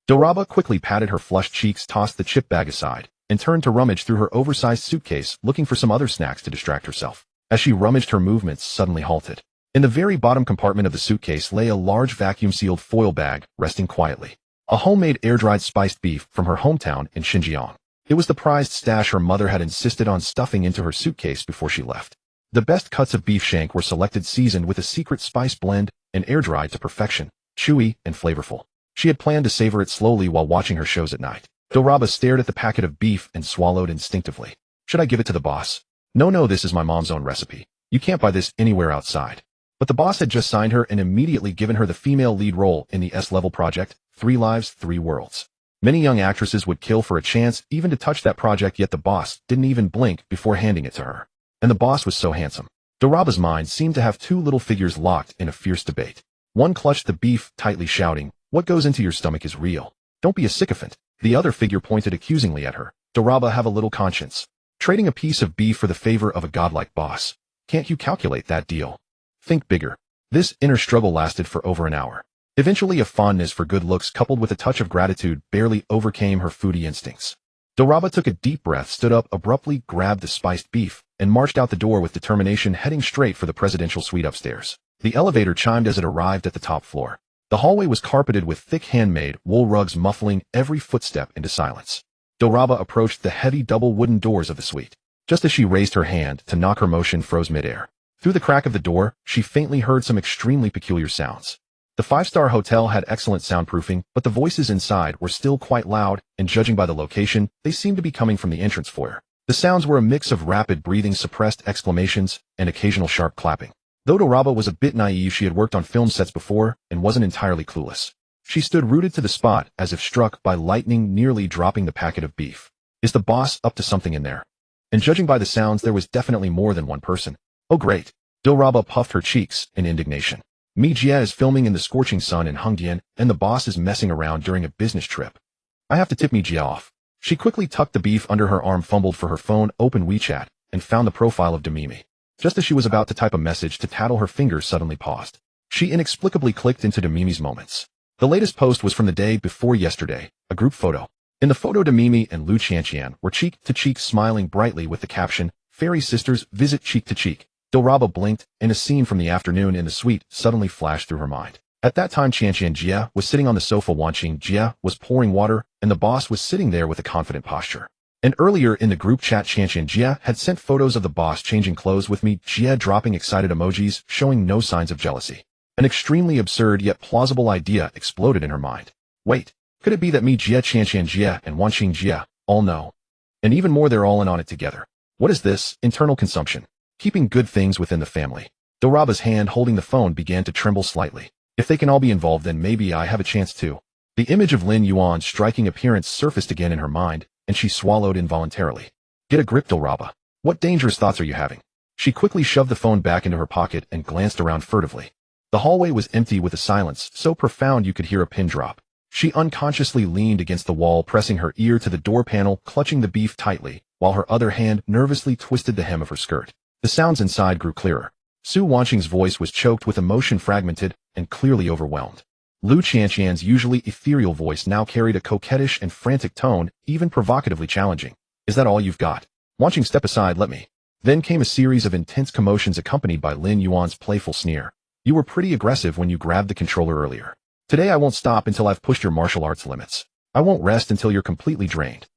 Doraba quickly patted her flushed cheeks, tossed the chip bag aside, and turned to rummage through her oversized suitcase, looking for some other snacks to distract herself. As she rummaged, her movements suddenly halted. In the very bottom compartment of the suitcase lay a large vacuum-sealed foil bag, resting quietly. A homemade air-dried spiced beef from her hometown in Xinjiang. It was the prized stash her mother had insisted on stuffing into her suitcase before she left. The best cuts of beef shank were selected, seasoned with a secret spice blend, and air-dried to perfection, chewy and flavorful. She had planned to savor it slowly while watching her shows at night. Doraba stared at the packet of beef and swallowed instinctively. "Should I give it to the boss?" No, this is my mom's own recipe. You can't buy this anywhere outside." But the boss had just signed her and immediately given her the female lead role in the S-level project, 3 Lives, 3 Worlds. Many young actresses would kill for a chance even to touch that project, yet the boss didn't even blink before handing it to her. And the boss was so handsome. Doraba's mind seemed to have two little figures locked in a fierce debate. One clutched the beef tightly, shouting, "What goes into your stomach is real. Don't be a sycophant." The other figure pointed accusingly at her. "Doraba, have a little conscience. Trading a piece of beef for the favor of a godlike boss. Can't you calculate that deal? Think bigger." This inner struggle lasted for over an hour. Eventually, a fondness for good looks coupled with a touch of gratitude barely overcame her foodie instincts. Doraba took a deep breath, stood up abruptly, grabbed the spiced beef, and marched out the door with determination, heading straight for the presidential suite upstairs. The elevator chimed as it arrived at the top floor. The hallway was carpeted with thick handmade wool rugs, muffling every footstep into silence. Doraba approached the heavy double wooden doors of the suite. Just as she raised her hand to knock, her motion froze midair. Through the crack of the door, she faintly heard some extremely peculiar sounds. The five-star hotel had excellent soundproofing, but the voices inside were still quite loud, and judging by the location, they seemed to be coming from the entrance foyer. The sounds were a mix of rapid breathing, suppressed exclamations, and occasional sharp clapping. Though Doraba was a bit naive, she had worked on film sets before and wasn't entirely clueless. She stood rooted to the spot as if struck by lightning, nearly dropping the packet of beef. Is the boss up to something in there? And judging by the sounds, there was definitely more than one person. Oh great. Doraba puffed her cheeks in indignation. Mi Jie is filming in the scorching sun in Hongdian, and the boss is messing around during a business trip. I have to tip Mi Jie off. She quickly tucked the beef under her arm, fumbled for her phone, opened WeChat, and found the profile of Demimi. Just as she was about to type a message to tattle, her fingers suddenly paused. She inexplicably clicked into Demimi's moments. The latest post was from the day before yesterday, a group photo. In the photo, Demimi and Lu Qianqian were cheek to cheek, smiling brightly with the caption, "Fairy sisters visit cheek to cheek." Doraba blinked, and a scene from the afternoon in the suite suddenly flashed through her mind. At that time, Qianqian Jia was sitting on the sofa. Wanqing Jia was pouring water, and the boss was sitting there with a confident posture. And earlier in the group chat, Qianqian Jia had sent photos of the boss changing clothes, with Mi Jie dropping excited emojis, showing no signs of jealousy. An extremely absurd yet plausible idea exploded in her mind. Wait, could it be that Mi Jie, Qianqian Jia, and Wanqing Jia all know? And even more, they're all in on it together. What is this? Internal consumption. Keeping good things within the family. Doraba's hand holding the phone began to tremble slightly. If they can all be involved, then maybe I have a chance too. The image of Lin Yuan's striking appearance surfaced again in her mind, and she swallowed involuntarily. Get a grip, Doraba. What dangerous thoughts are you having? She quickly shoved the phone back into her pocket and glanced around furtively. The hallway was empty, with a silence so profound you could hear a pin drop. She unconsciously leaned against the wall, pressing her ear to the door panel, clutching the beef tightly, while her other hand nervously twisted the hem of her skirt. The sounds inside grew clearer. Su Wanqing's voice was choked with emotion, fragmented, and clearly overwhelmed. Lu Qianqian's usually ethereal voice now carried a coquettish and frantic tone, even provocatively challenging. Is that all you've got? Wanqing, step aside, let me. Then came a series of intense commotions accompanied by Lin Yuan's playful sneer. You were pretty aggressive when you grabbed the controller earlier. Today I won't stop until I've pushed your martial arts limits. I won't rest until you're completely drained.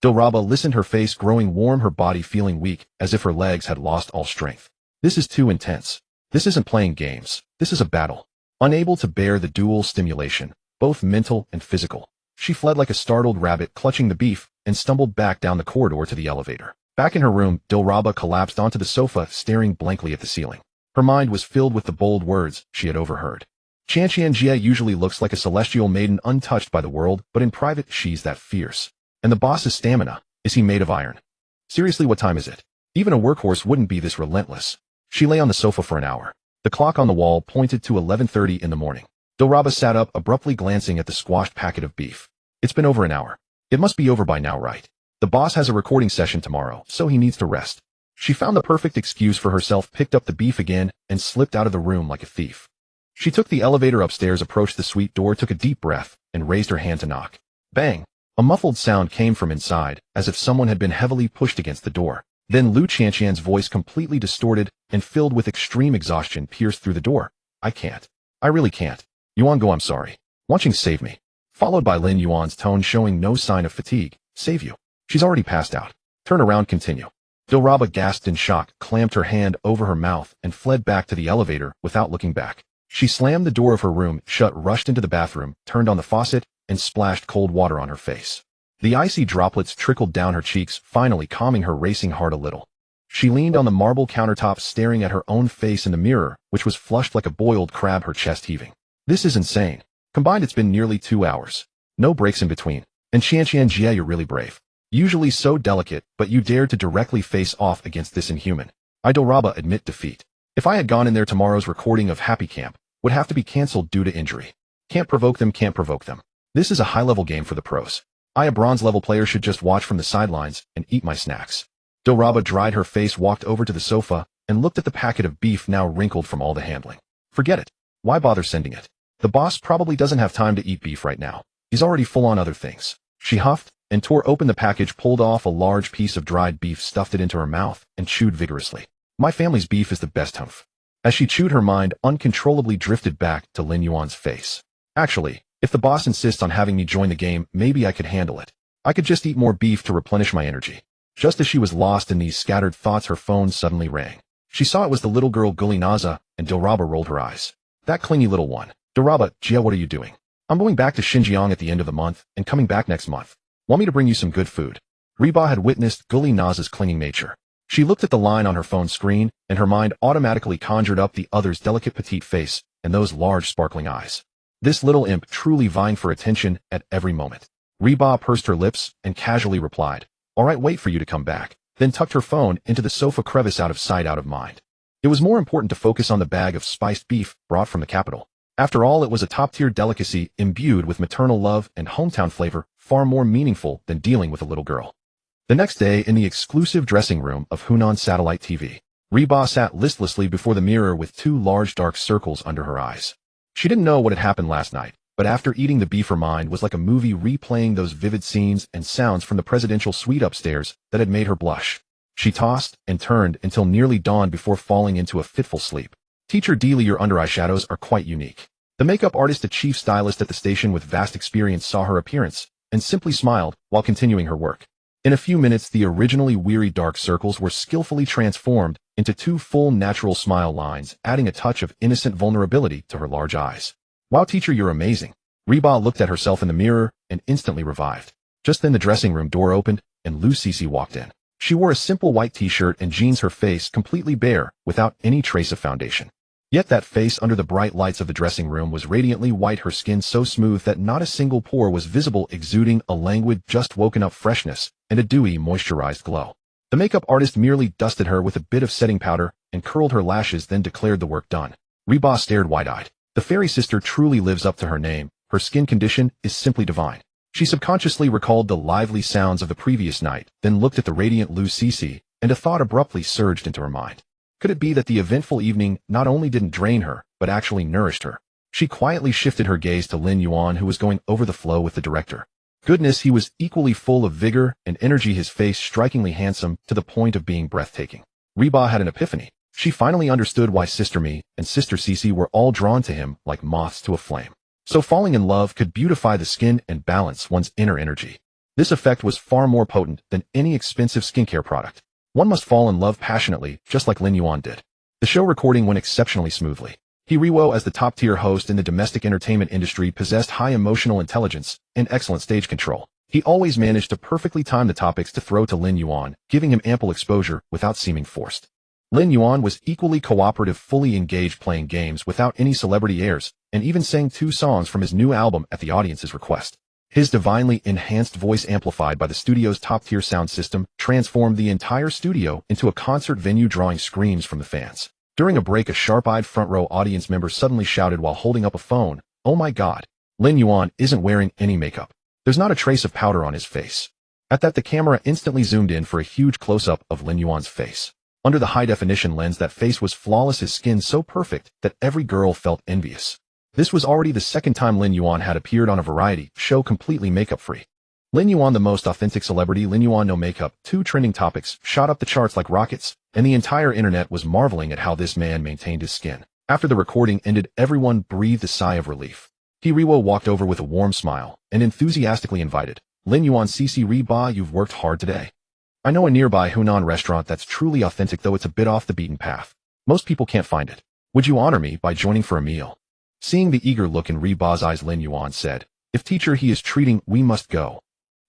Doraba listened, her face growing warm, her body feeling weak, as if her legs had lost all strength. This is too intense. This isn't playing games. This is a battle. Unable to bear the dual stimulation, both mental and physical, she fled like a startled rabbit, clutching the beef, and stumbled back down the corridor to the elevator. Back in her room, Doraba collapsed onto the sofa, staring blankly at the ceiling. Her mind was filled with the bold words she had overheard. Qianqian Jia usually looks like a celestial maiden, untouched by the world, but in private, she's that fierce. And the boss's stamina, is he made of iron? Seriously, what time is it? Even a workhorse wouldn't be this relentless. She lay on the sofa for an hour. The clock on the wall pointed to 11:30 in the morning. Doraba sat up, abruptly glancing at the squashed packet of beef. It's been over an hour. It must be over by now, right? The boss has a recording session tomorrow, so he needs to rest. She found the perfect excuse for herself, picked up the beef again, and slipped out of the room like a thief. She took the elevator upstairs, approached the suite door, took a deep breath, and raised her hand to knock. Bang! A muffled sound came from inside, as if someone had been heavily pushed against the door. Then Lu Qianqian's voice, completely distorted and filled with extreme exhaustion, pierced through the door. I can't. I really can't. Yuan, go, I'm sorry. Wanqing, save me. Followed by Lin Yuan's tone showing no sign of fatigue. Save you. She's already passed out. Turn around, continue. Doraba gasped in shock, clamped her hand over her mouth, and fled back to the elevator without looking back. She slammed the door of her room shut, rushed into the bathroom, turned on the faucet, and splashed cold water on her face. The icy droplets trickled down her cheeks, finally calming her racing heart a little. She leaned on the marble countertop, staring at her own face in the mirror, which was flushed like a boiled crab, her chest heaving. This is insane. Combined, it's been nearly 2 hours. No breaks in between. And Qianqian Jia, you're really brave. Usually so delicate, but you dared to directly face off against this inhuman. I Doraba admit defeat. If I had gone in there, tomorrow's recording of Happy Camp would have to be cancelled due to injury. Can't provoke them, can't provoke them. This is a high-level game for the pros. I, a bronze-level player, should just watch from the sidelines and eat my snacks. Doraba dried her face, walked over to the sofa, and looked at the packet of beef now wrinkled from all the handling. Forget it. Why bother sending it? The boss probably doesn't have time to eat beef right now. He's already full on other things. She huffed and tore open the package, pulled off a large piece of dried beef, stuffed it into her mouth, and chewed vigorously. My family's beef is the best, humph. As she chewed, her mind uncontrollably drifted back to Lin Yuan's face. Actually, if the boss insists on having me join the game, maybe I could handle it. I could just eat more beef to replenish my energy. Just as she was lost in these scattered thoughts, her phone suddenly rang. She saw it was the little girl Guli Naza, and Doraba rolled her eyes. That clingy little one. Doraba, Jia, what are you doing? I'm going back to Xinjiang at the end of the month and coming back next month. Want me to bring you some good food? Reba had witnessed Guli Naza's clinging nature. She looked at the line on her phone screen, and her mind automatically conjured up the other's delicate petite face and those large sparkling eyes. This little imp truly vying for attention at every moment. Reba pursed her lips and casually replied, "All right, wait for you to come back," then tucked her phone into the sofa crevice, out of sight, out of mind. It was more important to focus on the bag of spiced beef brought from the capital. After all, it was a top-tier delicacy imbued with maternal love and hometown flavor, far more meaningful than dealing with a little girl. The next day, in the exclusive dressing room of Hunan Satellite TV, Reba sat listlessly before the mirror with two large dark circles under her eyes. She didn't know what had happened last night, but after eating the beef, her mind was like a movie, replaying those vivid scenes and sounds from the presidential suite upstairs that had made her blush. She tossed and turned until nearly dawn before falling into a fitful sleep. Teacher Dealey, your under eyeshadows are quite unique. The makeup artist, a chief stylist at the station with vast experience, saw her appearance and simply smiled while continuing her work. In a few minutes, the originally weary dark circles were skillfully transformed into two full natural smile lines, adding a touch of innocent vulnerability to her large eyes. Wow, teacher, you're amazing. Reba looked at herself in the mirror and instantly revived. Just then the dressing room door opened and Lu Cece walked in. She wore a simple white t-shirt and jeans, her face completely bare, without any trace of foundation. Yet that face under the bright lights of the dressing room was radiantly white, her skin so smooth that not a single pore was visible, exuding a languid, just woken up freshness and a dewy, moisturized glow. The makeup artist merely dusted her with a bit of setting powder and curled her lashes, then declared the work done. Reba stared wide-eyed. The fairy sister truly lives up to her name. Her skin condition is simply divine. She subconsciously recalled the lively sounds of the previous night, then looked at the radiant Lu Cece, and a thought abruptly surged into her mind. Could it be that the eventful evening not only didn't drain her, but actually nourished her? She quietly shifted her gaze to Lin Yuan, who was going over the flow with the director. Goodness, he was equally full of vigor and energy, his face strikingly handsome to the point of being breathtaking. Reba had an epiphany. She finally understood why Sister Me and Sister Cece were all drawn to him like moths to a flame. So falling in love could beautify the skin and balance one's inner energy. This effect was far more potent than any expensive skincare product. One must fall in love passionately, just like Lin Yuan did. The show recording went exceptionally smoothly. Hiriwo, as the top-tier host in the domestic entertainment industry, possessed high emotional intelligence and excellent stage control. He always managed to perfectly time the topics to throw to Lin Yuan, giving him ample exposure without seeming forced. Lin Yuan was equally cooperative, fully engaged, playing games without any celebrity airs, and even sang 2 songs from his new album at the audience's request. His divinely enhanced voice, amplified by the studio's top-tier sound system, transformed the entire studio into a concert venue, drawing screams from the fans. During a break, a sharp-eyed front-row audience member suddenly shouted while holding up a phone, "Oh my God! Lin Yuan isn't wearing any makeup. There's not a trace of powder on his face." At that, the camera instantly zoomed in for a huge close-up of Lin Yuan's face. Under the high-definition lens, that face was flawless, his skin so perfect that every girl felt envious. This was already the second time Lin Yuan had appeared on a variety show completely makeup-free. Lin Yuan, the most authentic celebrity. Lin Yuan, no makeup. 2 trending topics shot up the charts like rockets, and the entire internet was marveling at how this man maintained his skin. After the recording ended, everyone breathed a sigh of relief. Hiriwo walked over with a warm smile and enthusiastically invited, "Lin Yuan, Cece, Reba, you've worked hard today. I know a nearby Hunan restaurant that's truly authentic, though it's a bit off the beaten path. Most people can't find it. Would you honor me by joining for a meal?" Seeing the eager look in Reba's eyes, Lin Yuan said, "If teacher he is treating, we must go."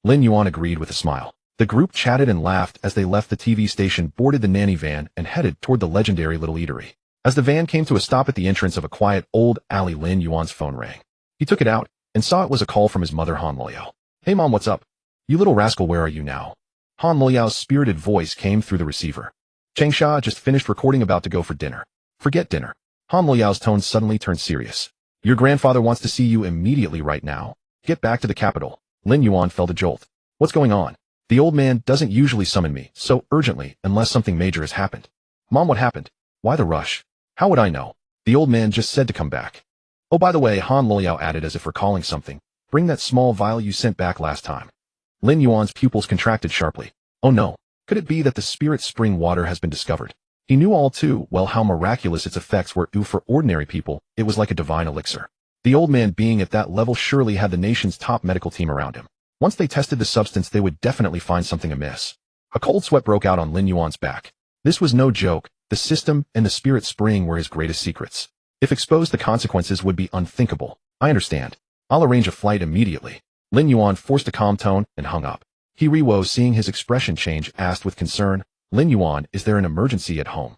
Lin Yuan agreed with a smile. The group chatted and laughed as they left the TV station, boarded the nanny van, and headed toward the legendary little eatery. As the van came to a stop at the entrance of a quiet old alley, Lin Yuan's phone rang. He took it out and saw it was a call from his mother, Han Liao. "Hey Mom, what's up? You little rascal, where are you now?" Han Liao's spirited voice came through the receiver. Changsha just finished recording, about to go for dinner. Forget dinner. Han Luoyao's tone suddenly turned serious. Your grandfather wants to see you immediately right now. Get back to the capital. Lin Yuan felt a jolt. What's going on? The old man doesn't usually summon me so urgently unless something major has happened. Mom, what happened? Why the rush? How would I know? The old man just said to come back. Oh, by the way, Han Luoyao added as if recalling something. Bring that small vial you sent back last time. Lin Yuan's pupils contracted sharply. Oh no. Could it be that the spirit spring water has been discovered? He knew all too well how miraculous its effects were. For ordinary people, it was like a divine elixir. The old man being at that level surely had the nation's top medical team around him. Once they tested the substance, they would definitely find something amiss. A cold sweat broke out on Lin Yuan's back. This was no joke. The system and the spirit spring were his greatest secrets. If exposed, the consequences would be unthinkable. I understand. I'll arrange a flight immediately. Lin Yuan forced a calm tone and hung up. He Riwo, seeing his expression change, asked with concern, Lin Yuan, is there an emergency at home?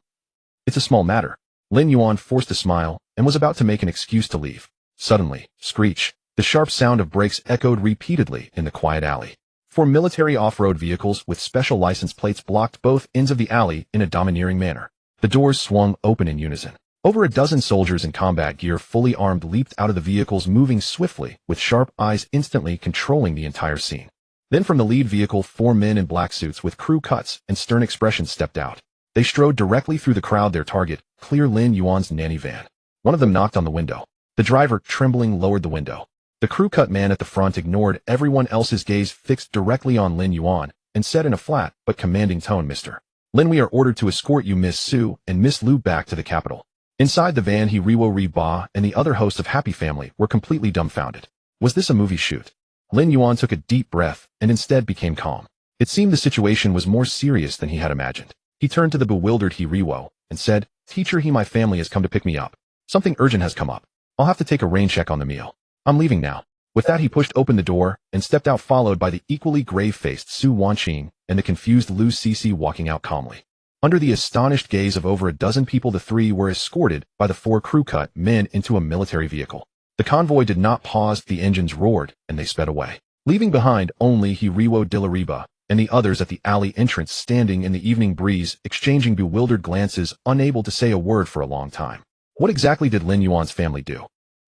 It's a small matter. Lin Yuan forced a smile and was about to make an excuse to leave. Suddenly, screech. The sharp sound of brakes echoed repeatedly in the quiet alley. Four military off-road vehicles with special license plates blocked both ends of the alley in a domineering manner. The doors swung open in unison. Over a dozen soldiers in combat gear, fully armed, leaped out of the vehicles, moving swiftly, with sharp eyes instantly controlling the entire scene. Then from the lead vehicle, 4 men in black suits with crew cuts and stern expressions stepped out. They strode directly through the crowd, their target, clear Lin Yuan's nanny van. One of them knocked on the window. The driver, trembling, lowered the window. The crew-cut man at the front ignored everyone else's gaze, fixed directly on Lin Yuan, and said in a flat but commanding tone, Mr. Lin, we are ordered to escort you, Miss Su and Miss Lu, back to the capital. Inside the van, He Riwo, Ri Ba and the other hosts of Happy Family were completely dumbfounded. Was this a movie shoot? Lin Yuan took a deep breath and instead became calm. It seemed the situation was more serious than he had imagined. He turned to the bewildered He Riwo and said, Teacher, my family has come to pick me up. Something urgent has come up. I'll have to take a rain check on the meal. I'm leaving now. With that, he pushed open the door and stepped out, followed by the equally grave-faced Su Wanqing and the confused Lu Cece walking out calmly. Under the astonished gaze of over a dozen people, the three were escorted by the 4 crew-cut men into a military vehicle. The convoy did not pause, the engines roared, and they sped away, leaving behind only He Riwo Dilariba and the others at the alley entrance, standing in the evening breeze, exchanging bewildered glances, unable to say a word for a long time. What exactly did Lin Yuan's family do?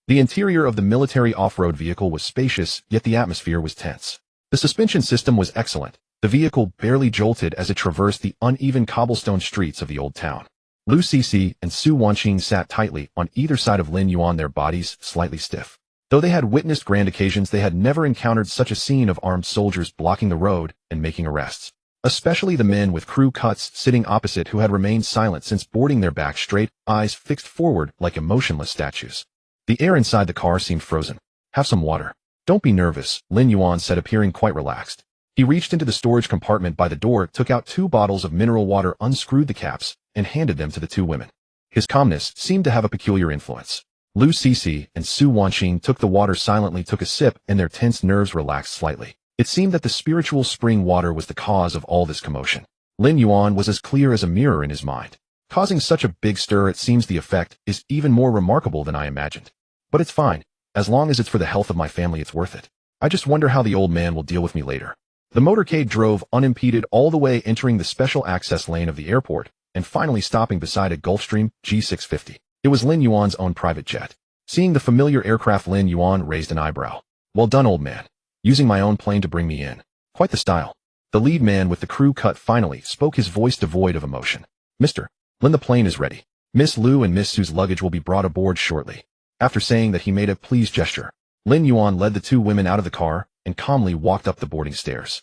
The interior of the military off-road vehicle was spacious, yet the atmosphere was tense. The suspension system was excellent. The vehicle barely jolted as it traversed the uneven cobblestone streets of the old town. Lu Cece and Su Wanqing sat tightly on either side of Lin Yuan, their bodies slightly stiff. Though they had witnessed grand occasions, they had never encountered such a scene of armed soldiers blocking the road and making arrests. Especially the men with crew cuts sitting opposite, who had remained silent since boarding, their backs straight, eyes fixed forward like emotionless statues. The air inside the car seemed frozen. Have some water. Don't be nervous, Lin Yuan said, appearing quite relaxed. He reached into the storage compartment by the door, took out 2 bottles of mineral water, unscrewed the caps, and handed them to the 2 women. His calmness seemed to have a peculiar influence. Lu Cece and Su Wanqing took the water silently, took a sip, and their tense nerves relaxed slightly. It seemed that the spiritual spring water was the cause of all this commotion. Lin Yuan was as clear as a mirror in his mind. Causing such a big stir, it seems the effect is even more remarkable than I imagined. But it's fine. As long as it's for the health of my family, it's worth it. I just wonder how the old man will deal with me later. The motorcade drove unimpeded all the way, entering the special access lane of the airport, and finally stopping beside a Gulfstream G650. It was Lin Yuan's own private jet. Seeing the familiar aircraft, Lin Yuan raised an eyebrow. Well done, old man. Using my own plane to bring me in. Quite the style. The lead man with the crew cut finally spoke, his voice devoid of emotion. Mr. Lin, the plane is ready. Miss Lu and Miss Su's luggage will be brought aboard shortly. After saying that, he made a please gesture. Lin Yuan led the 2 women out of the car and calmly walked up the boarding stairs.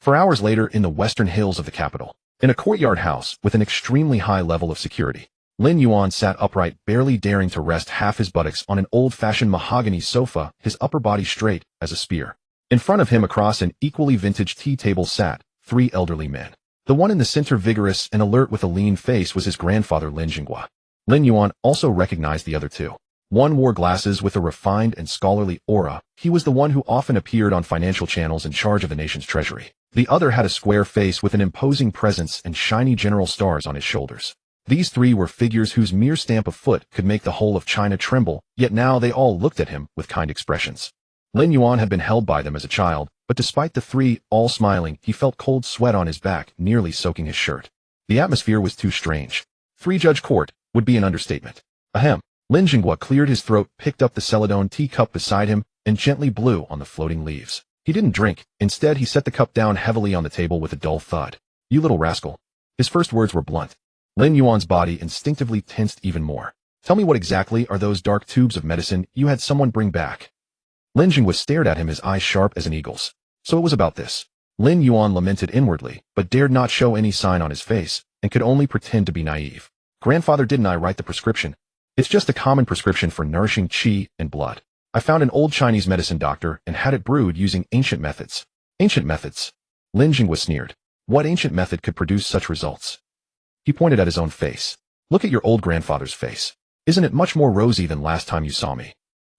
4 hours later, in the western hills of the capital, in a courtyard house with an extremely high level of security, Lin Yuan sat upright, barely daring to rest half his buttocks on an old-fashioned mahogany sofa, his upper body straight as a spear. In front of him, across an equally vintage tea table, sat 3 elderly men. The one in the center, vigorous and alert with a lean face, was his grandfather Lin Jinghua. Lin Yuan also recognized the other 2. One wore glasses with a refined and scholarly aura. He was the one who often appeared on financial channels, in charge of the nation's treasury. The other had a square face with an imposing presence and shiny general stars on his shoulders. These 3 were figures whose mere stamp of foot could make the whole of China tremble, yet now they all looked at him with kind expressions. Lin Yuan had been held by them as a child, but despite the 3 all smiling, he felt cold sweat on his back, nearly soaking his shirt. The atmosphere was too strange. Three-judge court would be an understatement. Ahem. Lin Jinghua cleared his throat, picked up the celadone teacup beside him, and gently blew on the floating leaves. He didn't drink. Instead, he set the cup down heavily on the table with a dull thud. "You little rascal." His first words were blunt. Lin Yuan's body instinctively tensed even more. "Tell me, what exactly are those dark tubes of medicine you had someone bring back?" Lin Jinghua stared at him, his eyes sharp as an eagle's. "So it was about this." Lin Yuan lamented inwardly, but dared not show any sign on his face, and could only pretend to be naive. "Grandfather, didn't I write the prescription? It's just a common prescription for nourishing qi and blood. I found an old Chinese medicine doctor and had it brewed using ancient methods." "Ancient methods?" Lin Jinghua sneered. What ancient method could produce such results? He pointed at his own face. "Look at your old grandfather's face. Isn't it much more rosy than last time you saw me?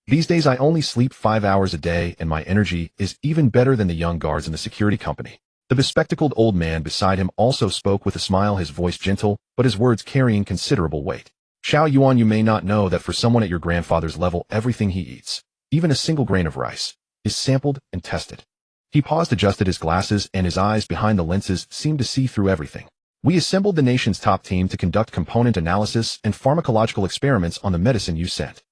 These days I only sleep 5 hours a day and my energy is even better than the young guards in the security company." The bespectacled old man beside him also spoke with a smile, his voice gentle, but his words carrying considerable weight. "Xiao Yuan, you may not know that for someone at your grandfather's level, everything he eats, even a single grain of rice, is sampled and tested." He paused, adjusted his glasses, and his eyes behind the lenses seemed to see through everything. "We assembled the nation's top team to conduct component analysis and pharmacological experiments on the medicine you sent.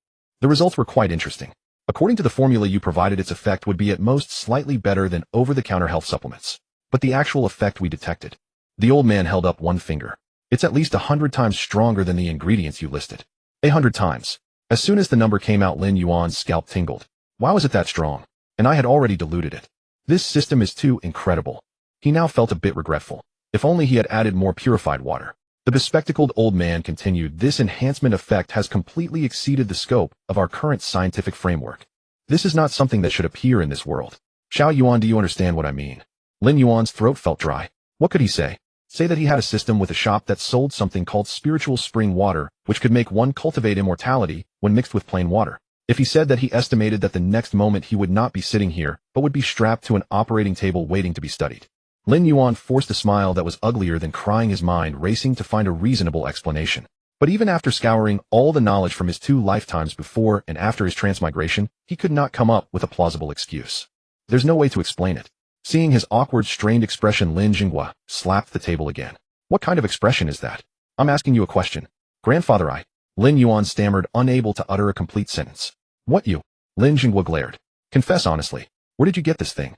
The results were quite interesting. According to the formula you provided, its effect would be at most slightly better than over-the-counter health supplements. But the actual effect we detected." The old man held up one finger. "It's at least 100 times stronger than the ingredients you listed." 100 times. As soon as the number came out, Lin Yuan's scalp tingled. Why was it that strong? And I had already diluted it. This system is too incredible. He now felt a bit regretful. If only he had added more purified water. The bespectacled old man continued. "This enhancement effect has completely exceeded the scope of our current scientific framework. This is not something that should appear in this world. Xiao Yuan, do you understand what I mean?" Lin Yuan's throat felt dry. What could he say? Say that he had a system with a shop that sold something called spiritual spring water, which could make one cultivate immortality when mixed with plain water. If he said that he estimated that the next moment he would not be sitting here, but would be strapped to an operating table waiting to be studied. Lin Yuan forced a smile that was uglier than crying, his mind racing to find a reasonable explanation. But even after scouring all the knowledge from his 2 lifetimes before and after his transmigration, he could not come up with a plausible excuse. There's no way to explain it. Seeing his awkward, strained expression, Lin Jinghua slapped the table again. "What kind of expression is that? I'm asking you a question." "Grandfather, Lin Yuan stammered, unable to utter a complete sentence. "What you?" Lin Jinghua glared. "Confess honestly. Where did you get this thing?"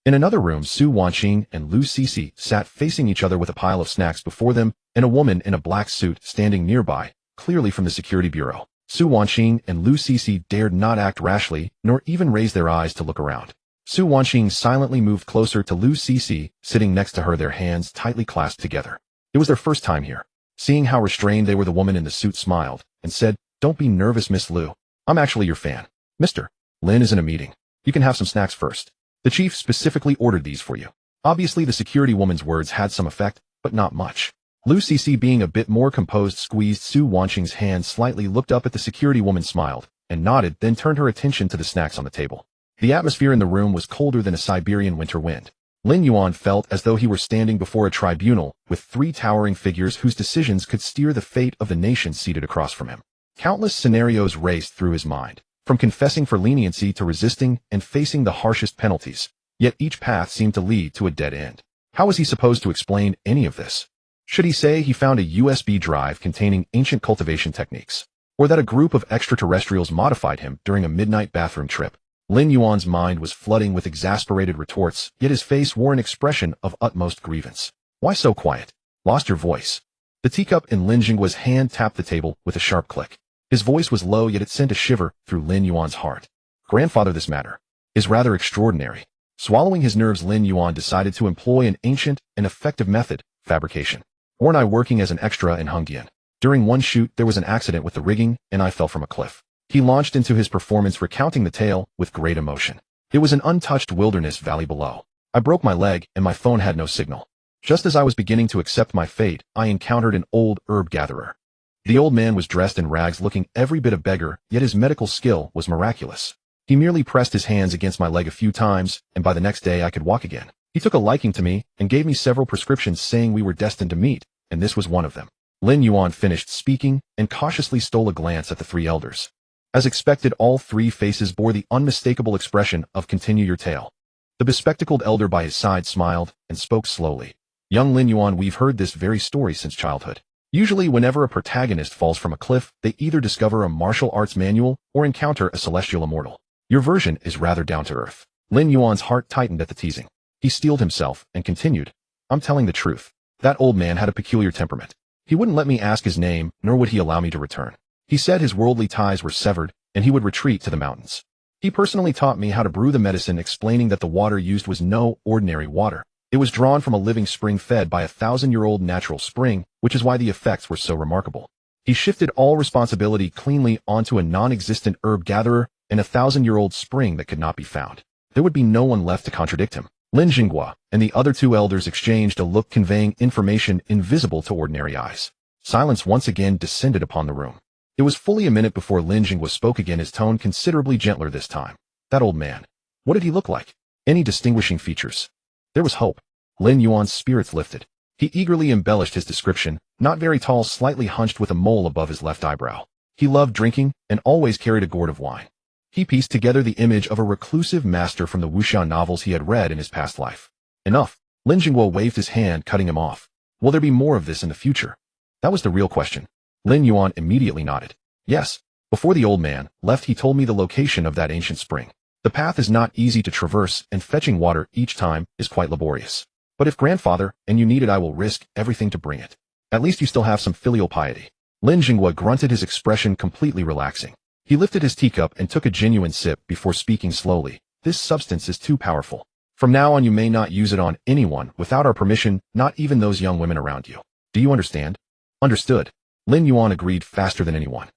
In another room, Su Wanqing and Lu Cixi sat facing each other with a pile of snacks before them and a woman in a black suit standing nearby, clearly from the security bureau. Su Wanqing and Lu Cixi dared not act rashly, nor even raise their eyes to look around. Su Wanqing silently moved closer to Lu Cixi, sitting next to her, their hands tightly clasped together. It was their first time here. Seeing how restrained they were, the woman in the suit smiled and said, "Don't be nervous, Miss Lu. I'm actually your fan. Mr. Lin is in a meeting. You can have some snacks first. The chief specifically ordered these for you." Obviously, the security woman's words had some effect, but not much. Lu Cixi, being a bit more composed, squeezed Su Wanqing's hand slightly, looked up at the security woman, smiled, and nodded, then turned her attention to the snacks on the table. The atmosphere in the room was colder than a Siberian winter wind. Lin Yuan felt as though he were standing before a tribunal with 3 towering figures whose decisions could steer the fate of the nation seated across from him. Countless scenarios raced through his mind, from confessing for leniency to resisting and facing the harshest penalties, yet each path seemed to lead to a dead end. How was he supposed to explain any of this? Should he say he found a USB drive containing ancient cultivation techniques, or that a group of extraterrestrials modified him during a midnight bathroom trip? Lin Yuan's mind was flooding with exasperated retorts, yet his face wore an expression of utmost grievance. "Why so quiet? Lost your voice?" The teacup in Lin Jinghua's hand tapped the table with a sharp click. His voice was low, yet it sent a shiver through Lin Yuan's heart. "Grandfather, this matter is rather extraordinary." Swallowing his nerves, Lin Yuan decided to employ an ancient and effective method, fabrication. "Weren't I working as an extra in Hungdian? During one shoot, there was an accident with the rigging, and I fell from a cliff." He launched into his performance, recounting the tale with great emotion. "It was an untouched wilderness valley below. I broke my leg, and my phone had no signal. Just as I was beginning to accept my fate, I encountered an old herb gatherer. The old man was dressed in rags, looking every bit a beggar, yet his medical skill was miraculous. He merely pressed his hands against my leg a few times, and by the next day I could walk again. He took a liking to me and gave me several prescriptions, saying we were destined to meet, and this was one of them." Lin Yuan finished speaking and cautiously stole a glance at the 3 elders. As expected, all 3 faces bore the unmistakable expression of "continue your tale." The bespectacled elder by his side smiled and spoke slowly. Young Lin Yuan, we've heard this very story since childhood. Usually whenever a protagonist falls from a cliff, they either discover a martial arts manual or encounter a celestial immortal. Your version is rather down to earth. Lin Yuan's heart tightened at the teasing. He steeled himself and continued, I'm telling the truth. That old man had a peculiar temperament. He wouldn't let me ask his name, nor would he allow me to return. He said his worldly ties were severed, and he would retreat to the mountains. He personally taught me how to brew the medicine, explaining that the water used was no ordinary water. It was drawn from a living spring fed by a 1,000-year-old natural spring, which is why the effects were so remarkable. He shifted all responsibility cleanly onto a non-existent herb gatherer and a 1,000-year-old spring that could not be found. There would be no one left to contradict him. Lin Jinghua and the other two elders exchanged a look conveying information invisible to ordinary eyes. Silence once again descended upon the room. It was fully a minute before Lin Jinghua spoke again, his tone considerably gentler this time. That old man. What did he look like? Any distinguishing features? There was hope. Lin Yuan's spirits lifted. He eagerly embellished his description, not very tall, slightly hunched with a mole above his left eyebrow. He loved drinking and always carried a gourd of wine. He pieced together the image of a reclusive master from the wuxia novels he had read in his past life. Enough. Lin Jinghua waved his hand, cutting him off. Will there be more of this in the future? That was the real question. Lin Yuan immediately nodded. Yes. Before the old man left, he told me the location of that ancient spring. The path is not easy to traverse, and fetching water each time is quite laborious. But if grandfather and you need it, I will risk everything to bring it. At least you still have some filial piety. Lin Jinghua grunted, his expression completely relaxing. He lifted his teacup and took a genuine sip before speaking slowly. This substance is too powerful. From now on, you may not use it on anyone without our permission, not even those young women around you. Do you understand? Understood. Lin Yuan agreed faster than anyone.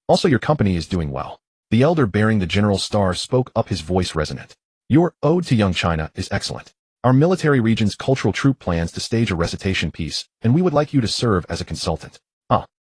Also, your company is doing well. The elder bearing the general star spoke up, his voice resonant. Your ode to young China is excellent. Our military region's cultural troupe plans to stage a recitation piece, and we would like you to serve as a consultant.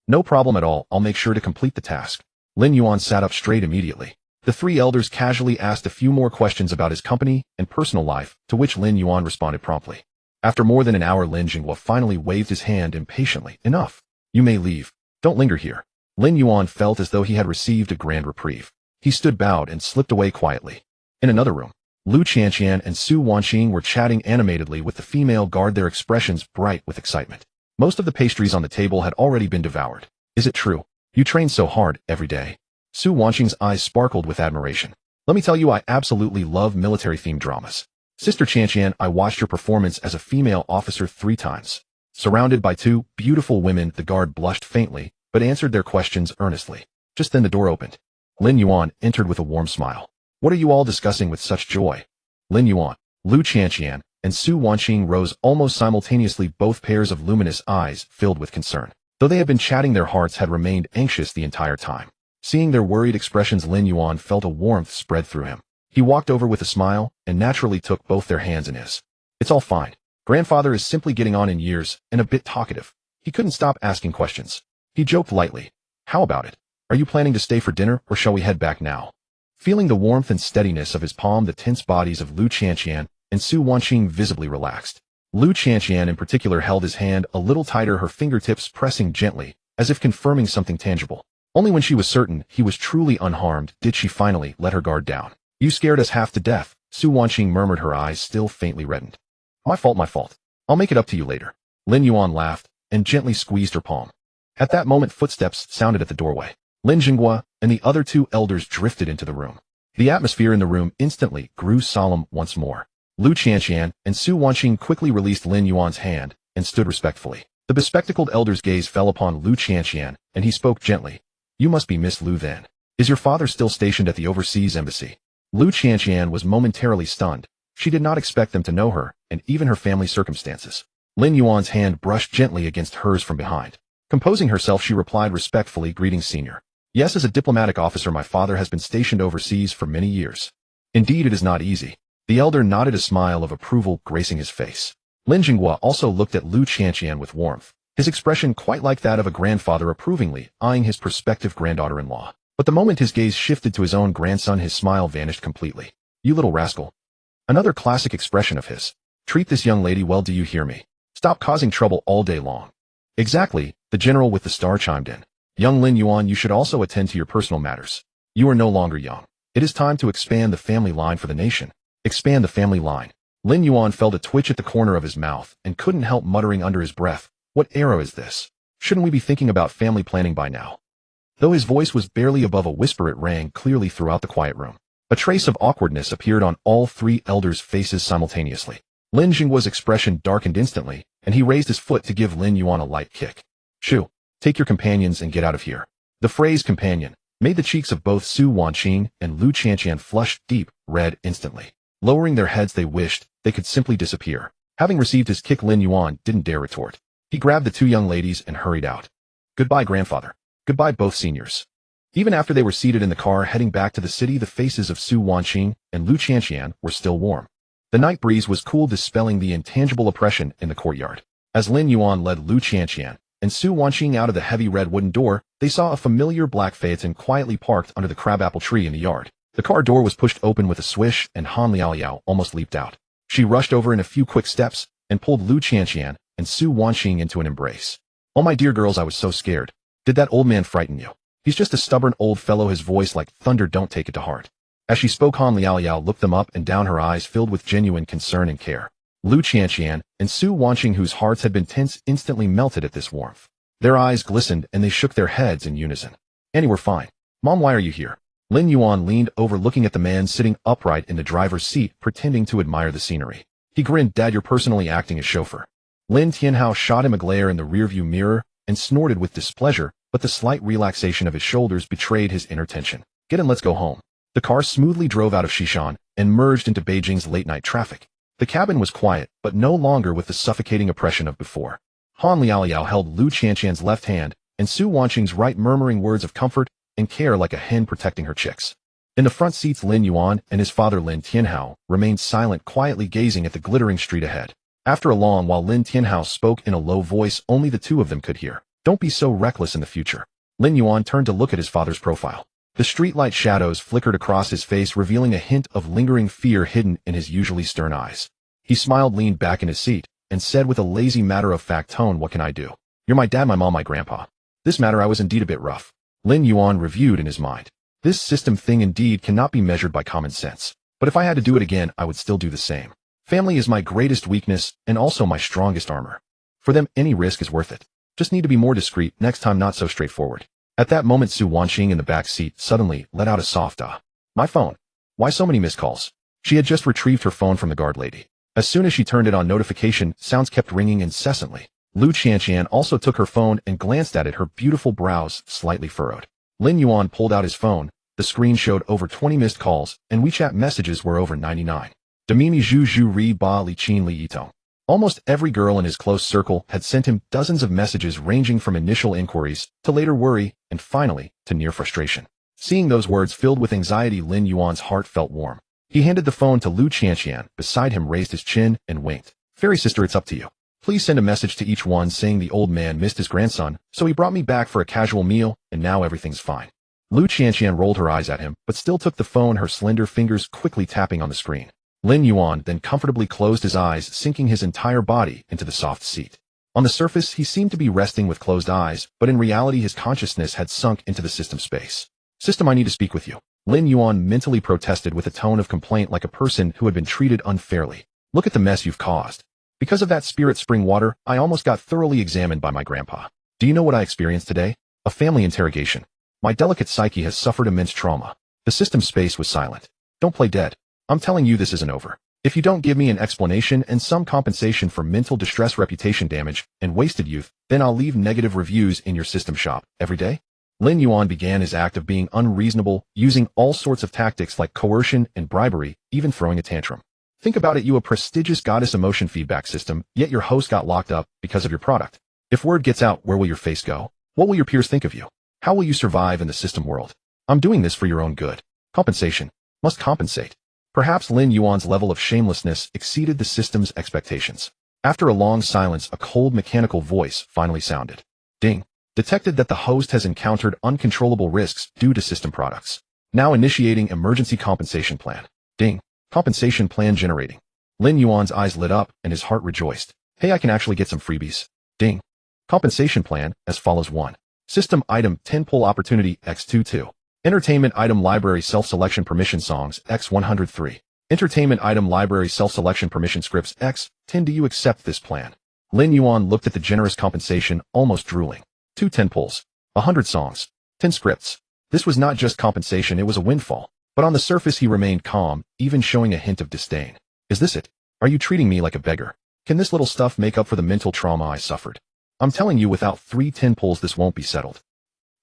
No problem at all, I'll make sure to complete the task. Lin Yuan sat up straight immediately. The three elders casually asked a few more questions about his company and personal life, to which Lin Yuan responded promptly. After more than an hour, Lin Jinghua finally waved his hand impatiently. Enough. You may leave. Don't linger here. Lin Yuan felt as though he had received a grand reprieve. He stood bowed and slipped away quietly. In another room, Lu Qianqian and Su Wanqing were chatting animatedly with the female guard, their expressions bright with excitement. Most of the pastries on the table had already been devoured. Is it true? You train so hard every day. Su Wanqing's eyes sparkled with admiration. Let me tell you, I absolutely love military-themed dramas. Sister Qianqian, I watched your performance as a female officer 3 times. Surrounded by 2 beautiful women, the guard blushed faintly, but answered their questions earnestly. Just then the door opened. Lin Yuan entered with a warm smile. What are you all discussing with such joy? Lin Yuan, Lu Qianqian, and Su Wanqing rose almost simultaneously, both pairs of luminous eyes filled with concern. Though they had been chatting, their hearts had remained anxious the entire time. Seeing their worried expressions, Lin Yuan felt a warmth spread through him. He walked over with a smile and naturally took both their hands in his. It's all fine. Grandfather is simply getting on in years and a bit talkative. He couldn't stop asking questions. He joked lightly. How about it? Are you planning to stay for dinner, or shall we head back now? Feeling the warmth and steadiness of his palm, the tense bodies of Lu Qianqian and Su Wanqing visibly relaxed. Lu Qianqian in particular held his hand a little tighter, her fingertips pressing gently, as if confirming something tangible. Only when she was certain he was truly unharmed did she finally let her guard down. You scared us half to death, Su Wanqing murmured, her eyes still faintly reddened. My fault. I'll make it up to you later. Lin Yuan laughed and gently squeezed her palm. At that moment, footsteps sounded at the doorway. Lin Jinghua and the other 2 elders drifted into the room. The atmosphere in the room instantly grew solemn once more. Lu Qianqian and Su Wanqing quickly released Lin Yuan's hand and stood respectfully. The bespectacled elder's gaze fell upon Lu Qianqian, and he spoke gently. You must be Miss Lu then. Is your father still stationed at the overseas embassy? Lu Qianqian was momentarily stunned. She did not expect them to know her, and even her family circumstances. Lin Yuan's hand brushed gently against hers from behind. Composing herself, she replied respectfully, Greetings, senior. Yes, as a diplomatic officer, my father has been stationed overseas for many years. Indeed, it is not easy. The elder nodded, a smile of approval gracing his face. Lin Jinghua also looked at Lu Qianqian with warmth, his expression quite like that of a grandfather approvingly eyeing his prospective granddaughter-in-law. But the moment his gaze shifted to his own grandson, his smile vanished completely. You little rascal. Another classic expression of his. Treat this young lady well, do you hear me? Stop causing trouble all day long. Exactly, the general with the star chimed in. Young Lin Yuan, you should also attend to your personal matters. You are no longer young. It is time to expand the family line for the nation. Expand the family line. Lin Yuan felt a twitch at the corner of his mouth and couldn't help muttering under his breath, "What era is this? Shouldn't we be thinking about family planning by now?" Though his voice was barely above a whisper, it rang clearly throughout the quiet room. A trace of awkwardness appeared on all three elders' faces simultaneously. Lin Jingguo's expression darkened instantly, and he raised his foot to give Lin Yuan a light kick. "Shu, take your companions and get out of here." The phrase companion made the cheeks of both Su Wanqing and Lu Qianqian flush deep red instantly. Lowering their heads, they wished they could simply disappear. Having received his kick, Lin Yuan didn't dare retort. He grabbed the two young ladies and hurried out. "Goodbye, grandfather. Goodbye, both seniors." Even after they were seated in the car heading back to the city, the faces of Su Wanqing and Lu Qianqian were still warm. The night breeze was cool, dispelling the intangible oppression in the courtyard. As Lin Yuan led Lu Qianqian and Su Wanqing out of the heavy red wooden door, they saw a familiar black Phaeton quietly parked under the crabapple tree in the yard. The car door was pushed open with a swish, and Han Liaoliao almost leaped out. She rushed over in a few quick steps and pulled Lu Qianqian and Su Wanqing into an embrace. "Oh, my dear girls, I was so scared. Did that old man frighten you? He's just a stubborn old fellow, his voice like thunder, don't take it to heart." As she spoke, Han Liaoliao looked them up and down, her eyes filled with genuine concern and care. Lu Qianqian and Su Wanqing, whose hearts had been tense, instantly melted at this warmth. Their eyes glistened and they shook their heads in unison. "Annie, we're fine. Mom, why are you here?" Lin Yuan leaned over, looking at the man sitting upright in the driver's seat, pretending to admire the scenery. He grinned. "Dad, you're personally acting as chauffeur." Lin Tianhao shot him a glare in the rearview mirror and snorted with displeasure, but the slight relaxation of his shoulders betrayed his inner tension. "Get in, let's go home." The car smoothly drove out of Xishan and merged into Beijing's late-night traffic. The cabin was quiet, but no longer with the suffocating oppression of before. Han Liaoliao held Lu Qianqian's left hand and Su Wanqing's right, murmuring words of comfort and care like a hen protecting her chicks. In the front seats, Lin Yuan and his father Lin Tianhao remained silent, quietly gazing at the glittering street ahead. After a long while, Lin Tianhao spoke in a low voice only the two of them could hear. "Don't be so reckless in the future." Lin Yuan turned to look at his father's profile. The streetlight shadows flickered across his face, revealing a hint of lingering fear hidden in his usually stern eyes. He smiled, leaned back in his seat, and said with a lazy, matter-of-fact tone, "What can I do? You're my dad, my mom, my grandpa. This matter I was indeed a bit rough." Lin Yuan reviewed in his mind. "This system thing indeed cannot be measured by common sense. But if I had to do it again, I would still do the same. Family is my greatest weakness and also my strongest armor. For them, any risk is worth it. Just need to be more discreet next time, not so straightforward." At that moment, Su Wanqing in the back seat suddenly let out a soft "Ah." "My phone. Why so many missed calls?" She had just retrieved her phone from the guard lady. As soon as she turned it on, notification sounds kept ringing incessantly. Lu Qianqian also took her phone and glanced at it, her beautiful brows slightly furrowed. Lin Yuan pulled out his phone. The screen showed over 20 missed calls, and WeChat messages were over 99. Demimi zhu zhu ri ba li qin li yitong. Almost every girl in his close circle had sent him dozens of messages, ranging from initial inquiries to later worry and finally to near frustration. Seeing those words filled with anxiety, Lin Yuan's heart felt warm. He handed the phone to Lu Qianqian, beside him, raised his chin and winked. "Fairy sister, it's up to you. Please send a message to each one saying the old man missed his grandson, so he brought me back for a casual meal, and now everything's fine." Lu Qianqian rolled her eyes at him, but still took the phone, her slender fingers quickly tapping on the screen. Lin Yuan then comfortably closed his eyes, sinking his entire body into the soft seat. On the surface, he seemed to be resting with closed eyes, but in reality his consciousness had sunk into the system space. "System, I need to speak with you." Lin Yuan mentally protested with a tone of complaint, like a person who had been treated unfairly. "Look at the mess you've caused. Because of that spirit spring water, I almost got thoroughly examined by my grandpa. Do you know what I experienced today? A family interrogation. My delicate psyche has suffered immense trauma." The system space was silent. "Don't play dead. I'm telling you, this isn't over. If you don't give me an explanation and some compensation for mental distress, reputation damage, and wasted youth, then I'll leave negative reviews in your system shop every day." Lin Yuan began his act of being unreasonable, using all sorts of tactics like coercion and bribery, even throwing a tantrum. Think about it, you a prestigious goddess emotion feedback system, yet your host got locked up because of your product. If word gets out, where will your face go? What will your peers think of you? How will you survive in the system world? I'm doing this for your own good. Compensation. Must compensate. Perhaps Lin Yuan's level of shamelessness exceeded the system's expectations. After a long silence, a cold mechanical voice finally sounded. "Ding. Detected that the host has encountered uncontrollable risks due to system products. Now initiating emergency compensation plan." Ding. Compensation plan generating. Lin Yuan's eyes lit up and his heart rejoiced. "Hey, I can actually get some freebies." Ding. Compensation plan as follows: 1. System item 10 pull opportunity x22. Entertainment item library self-selection permission songs x103. Entertainment item library self-selection permission scripts X. 10. Do you accept this plan? Lin Yuan looked at the generous compensation, almost drooling. 2 10 pulls. 100 songs. 10 scripts. This was not just compensation, it was a windfall. But on the surface he remained calm, even showing a hint of disdain. Is this it? Are you treating me like a beggar? Can this little stuff make up for the mental trauma I suffered? I'm telling you, without 3 10 pulls this won't be settled.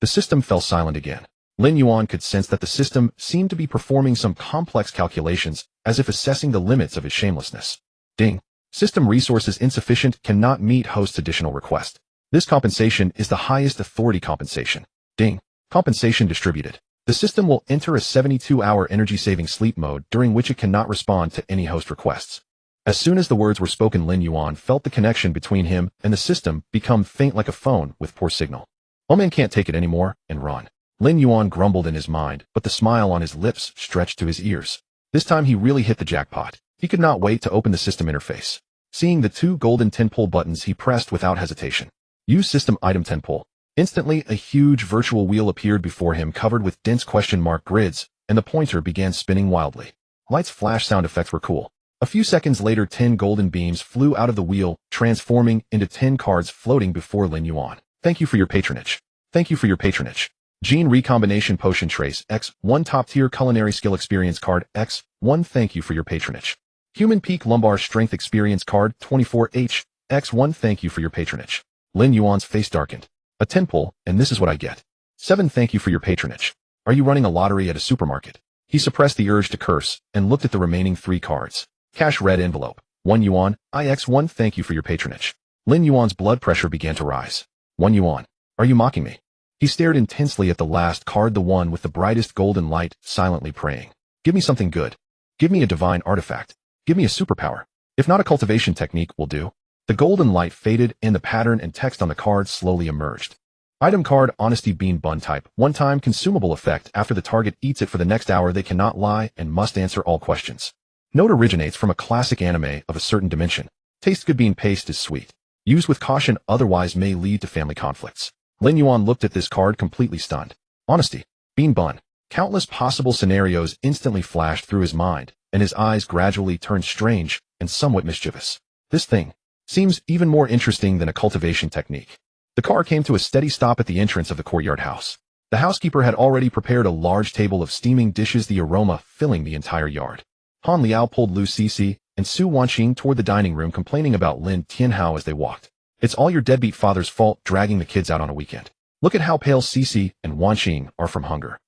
The system fell silent again. Lin Yuan could sense that the system seemed to be performing some complex calculations, as if assessing the limits of his shamelessness. Ding. System resources insufficient, cannot meet host's additional request. This compensation is the highest authority compensation. Ding. Compensation distributed. The system will enter a 72-hour energy-saving sleep mode during which it cannot respond to any host requests. As soon as the words were spoken, Lin Yuan felt the connection between him and the system become faint like a phone with poor signal. Oh man, can't take it anymore, and run. Lin Yuan grumbled in his mind, but the smile on his lips stretched to his ears. This time he really hit the jackpot. He could not wait to open the system interface. Seeing the 2 golden 10 pull buttons, he pressed without hesitation. Use system item 10 pull. Instantly, a huge virtual wheel appeared before him covered with dense question mark grids, and the pointer began spinning wildly. Lights flash sound effects were cool. A few seconds later, 10 golden beams flew out of the wheel, transforming into 10 cards floating before Lin Yuan. Thank you for your patronage. Thank you for your patronage. Gene Recombination Potion Trace X. 1 Top-Tier Culinary Skill Experience Card X. 1 Thank you for your patronage. Human Peak Lumbar Strength Experience Card 24H. X. 1 Thank you for your patronage. Lin Yuan's face darkened. A 10 pull, and this is what I get. 7 Thank you for your patronage. Are you running a lottery at a supermarket? He suppressed the urge to curse, and looked at the remaining 3 cards. Cash red envelope. 1 yuan. IX 1 Thank you for your patronage. Lin Yuan's blood pressure began to rise. 1 yuan. Are you mocking me? He stared intensely at the last card, the one with the brightest golden light, silently praying. Give me something good. Give me a divine artifact. Give me a superpower. If not, a cultivation technique will do. The golden light faded, and the pattern and text on the card slowly emerged. Item card Honesty Bean Bun Type. One-time consumable effect. After the target eats it for the next hour, they cannot lie and must answer all questions. Note originates from a classic anime of a certain dimension. Taste good. Bean paste is sweet. Use with caution, otherwise may lead to family conflicts. Lin Yuan looked at this card completely stunned. Honesty. Bean Bun. Countless possible scenarios instantly flashed through his mind, and his eyes gradually turned strange and somewhat mischievous. This thing seems even more interesting than a cultivation technique. The car came to a steady stop at the entrance of the courtyard house. The housekeeper had already prepared a large table of steaming dishes, the aroma filling the entire yard. Han Liao pulled Lu Cixi and Su Wanqing toward the dining room, complaining about Lin Tianhao as they walked. It's all your deadbeat father's fault, dragging the kids out on a weekend. Look at how pale Cixi and Wanqing are from hunger.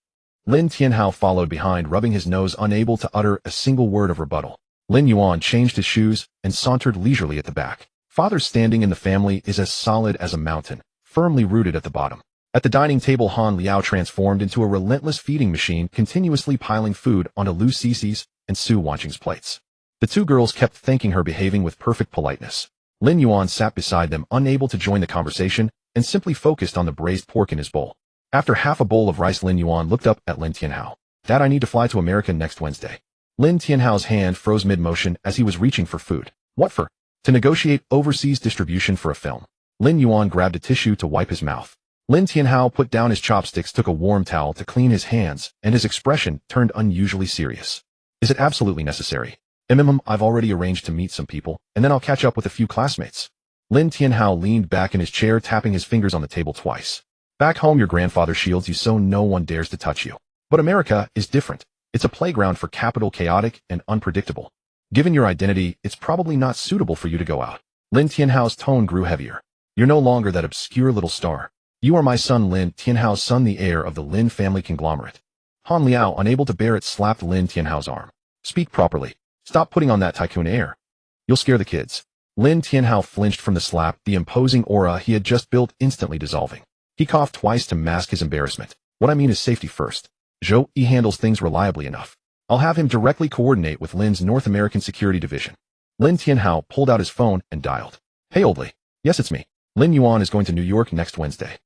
Lin Tianhao followed behind, rubbing his nose, unable to utter a single word of rebuttal. Lin Yuan changed his shoes and sauntered leisurely at the back. Father's standing in the family is as solid as a mountain, firmly rooted at the bottom. At the dining table, Han Liao transformed into a relentless feeding machine, continuously piling food onto Lu Cixi's and Su Wanqing's plates. The 2 girls kept thanking her, behaving with perfect politeness. Lin Yuan sat beside them, unable to join the conversation, and simply focused on the braised pork in his bowl. After half a bowl of rice, Lin Yuan looked up at Lin Tianhao. Dad, I need to fly to America next Wednesday. Lin Tianhao's hand froze mid-motion as he was reaching for food. What for? To negotiate overseas distribution for a film. Lin Yuan grabbed a tissue to wipe his mouth. Lin Tianhao put down his chopsticks, took a warm towel to clean his hands, and his expression turned unusually serious. Is it absolutely necessary? I've already arranged to meet some people, and then I'll catch up with a few classmates. Lin Tianhao leaned back in his chair, tapping his fingers on the table twice. Back home, your grandfather shields you so no one dares to touch you. But America is different. It's a playground for capital, chaotic and unpredictable. Given your identity, it's probably not suitable for you to go out. Lin Tianhao's tone grew heavier. You're no longer that obscure little star. You are my son, Lin Tianhao's son, the heir of the Lin family conglomerate. Han Liao, unable to bear it, slapped Lin Tianhao's arm. Speak properly. Stop putting on that Tycoon air. You'll scare the kids. Lin Tianhao flinched from the slap, the imposing aura he had just built instantly dissolving. He coughed twice to mask his embarrassment. What I mean is safety first. Zhou Yi handles things reliably enough. I'll have him directly coordinate with Lin's North American Security Division. Lin Tianhao pulled out his phone and dialed. Hey, Oldly. Yes, it's me. Lin Yuan is going to New York next Wednesday.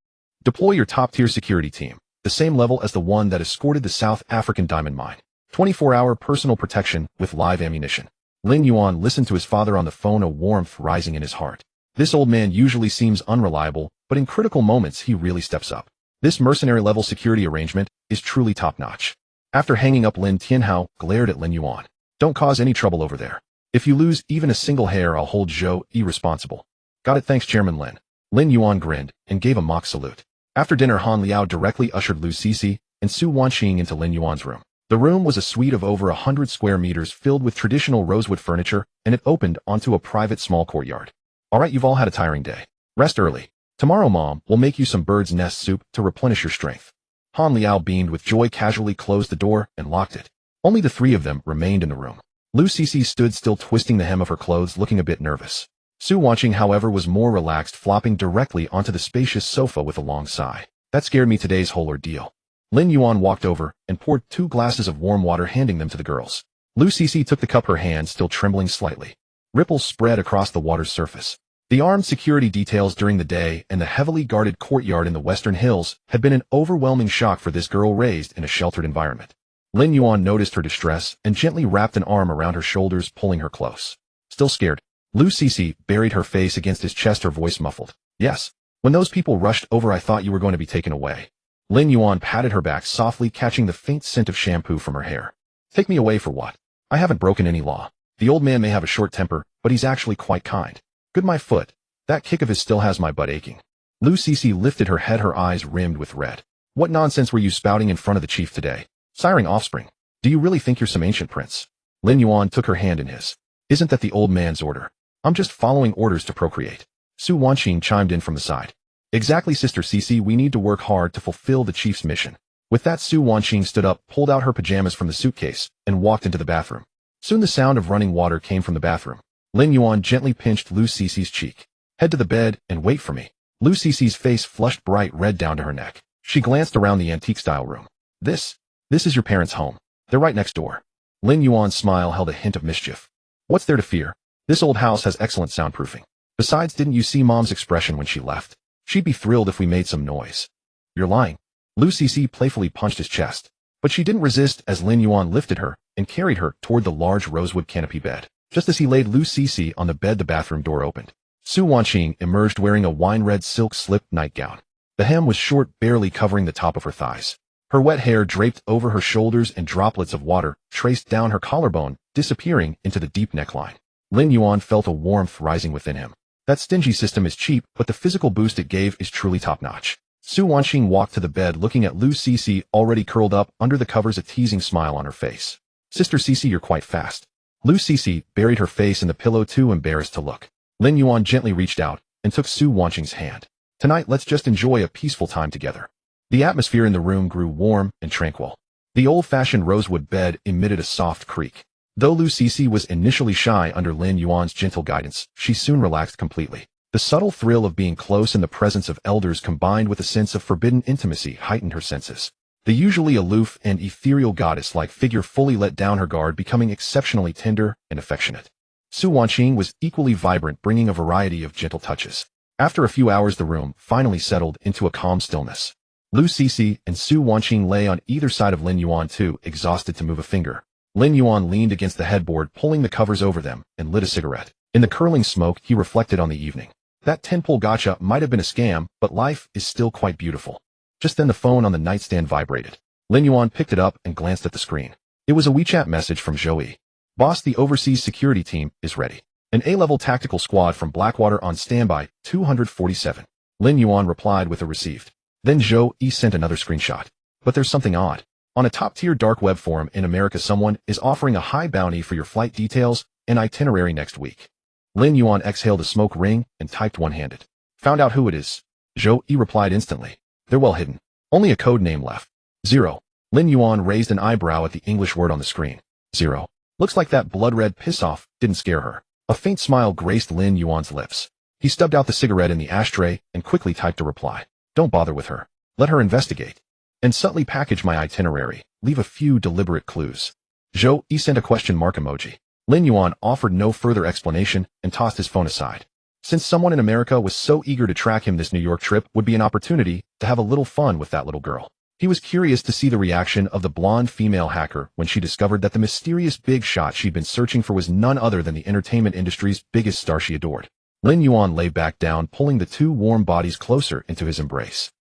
Deploy your top-tier security team, the same level as the one that escorted the South African diamond mine. 24-hour personal protection with live ammunition. Lin Yuan listened to his father on the phone, a warmth rising in his heart. This old man usually seems unreliable, but in critical moments he really steps up. This mercenary-level security arrangement is truly top-notch. After hanging up, Lin Tianhao glared at Lin Yuan. Don't cause any trouble over there. If you lose even a single hair, I'll hold Zhou Yi responsible. Got it, thanks Chairman Lin. Lin Yuan grinned and gave a mock salute. After dinner, Han Liao directly ushered Lu Cixi and Su Wanqing into Lin Yuan's room. The room was a suite of over 100 square meters filled with traditional rosewood furniture, and it opened onto a private small courtyard. Alright, you've all had a tiring day. Rest early. Tomorrow Mom will make you some bird's nest soup to replenish your strength. Han Liao beamed with joy, casually closed the door and locked it. Only the three of them remained in the room. Lu Cixi stood still, twisting the hem of her clothes, looking a bit nervous. Su Wanqing, however, was more relaxed, flopping directly onto the spacious sofa with a long sigh. That scared me, today's whole ordeal. Lin Yuan walked over and poured 2 glasses of warm water, handing them to the girls. Lu Cixi took the cup, her hand still trembling slightly. Ripples spread across the water's surface. The armed security details during the day and the heavily guarded courtyard in the Western Hills had been an overwhelming shock for this girl raised in a sheltered environment. Lin Yuan noticed her distress and gently wrapped an arm around her shoulders, pulling her close. Still scared, Lu Cixi buried her face against his chest, her voice muffled. Yes. When those people rushed over, I thought you were going to be taken away. Lin Yuan patted her back softly, catching the faint scent of shampoo from her hair. Take me away for what? I haven't broken any law. The old man may have a short temper, but he's actually quite kind. Good, my foot. That kick of his still has my butt aching. Lu Cixi lifted her head, her eyes rimmed with red. What nonsense were you spouting in front of the chief today? Siring offspring. Do you really think you're some ancient prince? Lin Yuan took her hand in his. Isn't that the old man's order? I'm just following orders to procreate. Su Wanqing chimed in from the side. Exactly, Sister Cixi, we need to work hard to fulfill the chief's mission. With that, Su Wanqing stood up, pulled out her pajamas from the suitcase, and walked into the bathroom. Soon the sound of running water came from the bathroom. Lin Yuan gently pinched Lu Cixi's cheek. Head to the bed and wait for me. Lu Cixi's face flushed bright red down to her neck. She glanced around the antique-style room. This is your parents' home. They're right next door. Lin Yuan's smile held a hint of mischief. What's there to fear? This old house has excellent soundproofing. Besides, didn't you see Mom's expression when she left? She'd be thrilled if we made some noise. You're lying. Lu Cixi playfully punched his chest. But she didn't resist as Lin Yuan lifted her and carried her toward the large rosewood canopy bed. Just as he laid Lu Cixi on the bed, the bathroom door opened. Su Wanqing emerged wearing a wine-red silk slip nightgown. The hem was short, barely covering the top of her thighs. Her wet hair draped over her shoulders and droplets of water traced down her collarbone, disappearing into the deep neckline. Lin Yuan felt a warmth rising within him. That stingy system is cheap, but the physical boost it gave is truly top-notch. Su Wanqing walked to the bed, looking at Lu Cixi already curled up under the covers, a teasing smile on her face. Sister Cixi, you're quite fast. Lu Cixi buried her face in the pillow, too embarrassed to look. Lin Yuan gently reached out and took Su Wanqing's hand. Tonight, let's just enjoy a peaceful time together. The atmosphere in the room grew warm and tranquil. The old-fashioned rosewood bed emitted a soft creak. Though Lu Cixi was initially shy under Lin Yuan's gentle guidance, she soon relaxed completely. The subtle thrill of being close in the presence of elders combined with a sense of forbidden intimacy heightened her senses. The usually aloof and ethereal goddess-like figure fully let down her guard, becoming exceptionally tender and affectionate. Su Wanqing was equally vibrant, bringing a variety of gentle touches. After a few hours, the room finally settled into a calm stillness. Lu Cixi and Su Wanqing lay on either side of Lin Yuan, too exhausted to move a finger. Lin Yuan leaned against the headboard, pulling the covers over them, and lit a cigarette. In the curling smoke, he reflected on the evening. That 10-pull gotcha might have been a scam, but life is still quite beautiful. Just then the phone on the nightstand vibrated. Lin Yuan picked it up and glanced at the screen. It was a WeChat message from Zhou Yi. Boss, the overseas security team is ready. An A-level tactical squad from Blackwater on standby, 247. Lin Yuan replied with a received. Then Zhou Yi sent another screenshot. But there's something odd. On a top-tier dark web forum in America, someone is offering a high bounty for your flight details and itinerary next week. Lin Yuan exhaled a smoke ring and typed one-handed. Found out who it is. Zhou Yi replied instantly. They're well hidden. Only a code name left. 0. Lin Yuan raised an eyebrow at the English word on the screen. 0. Looks like that blood-red piss-off didn't scare her. A faint smile graced Lin Yuan's lips. He stubbed out the cigarette in the ashtray and quickly typed a reply. Don't bother with her. Let her investigate. And subtly package my itinerary. Leave a few deliberate clues. Zhou Yi sent a question mark emoji. Lin Yuan offered no further explanation and tossed his phone aside. Since someone in America was so eager to track him, this New York trip would be an opportunity to have a little fun with that little girl. He was curious to see the reaction of the blonde female hacker when she discovered that the mysterious big shot she'd been searching for was none other than the entertainment industry's biggest star she adored. Lin Yuan lay back down, pulling the two warm bodies closer into his embrace.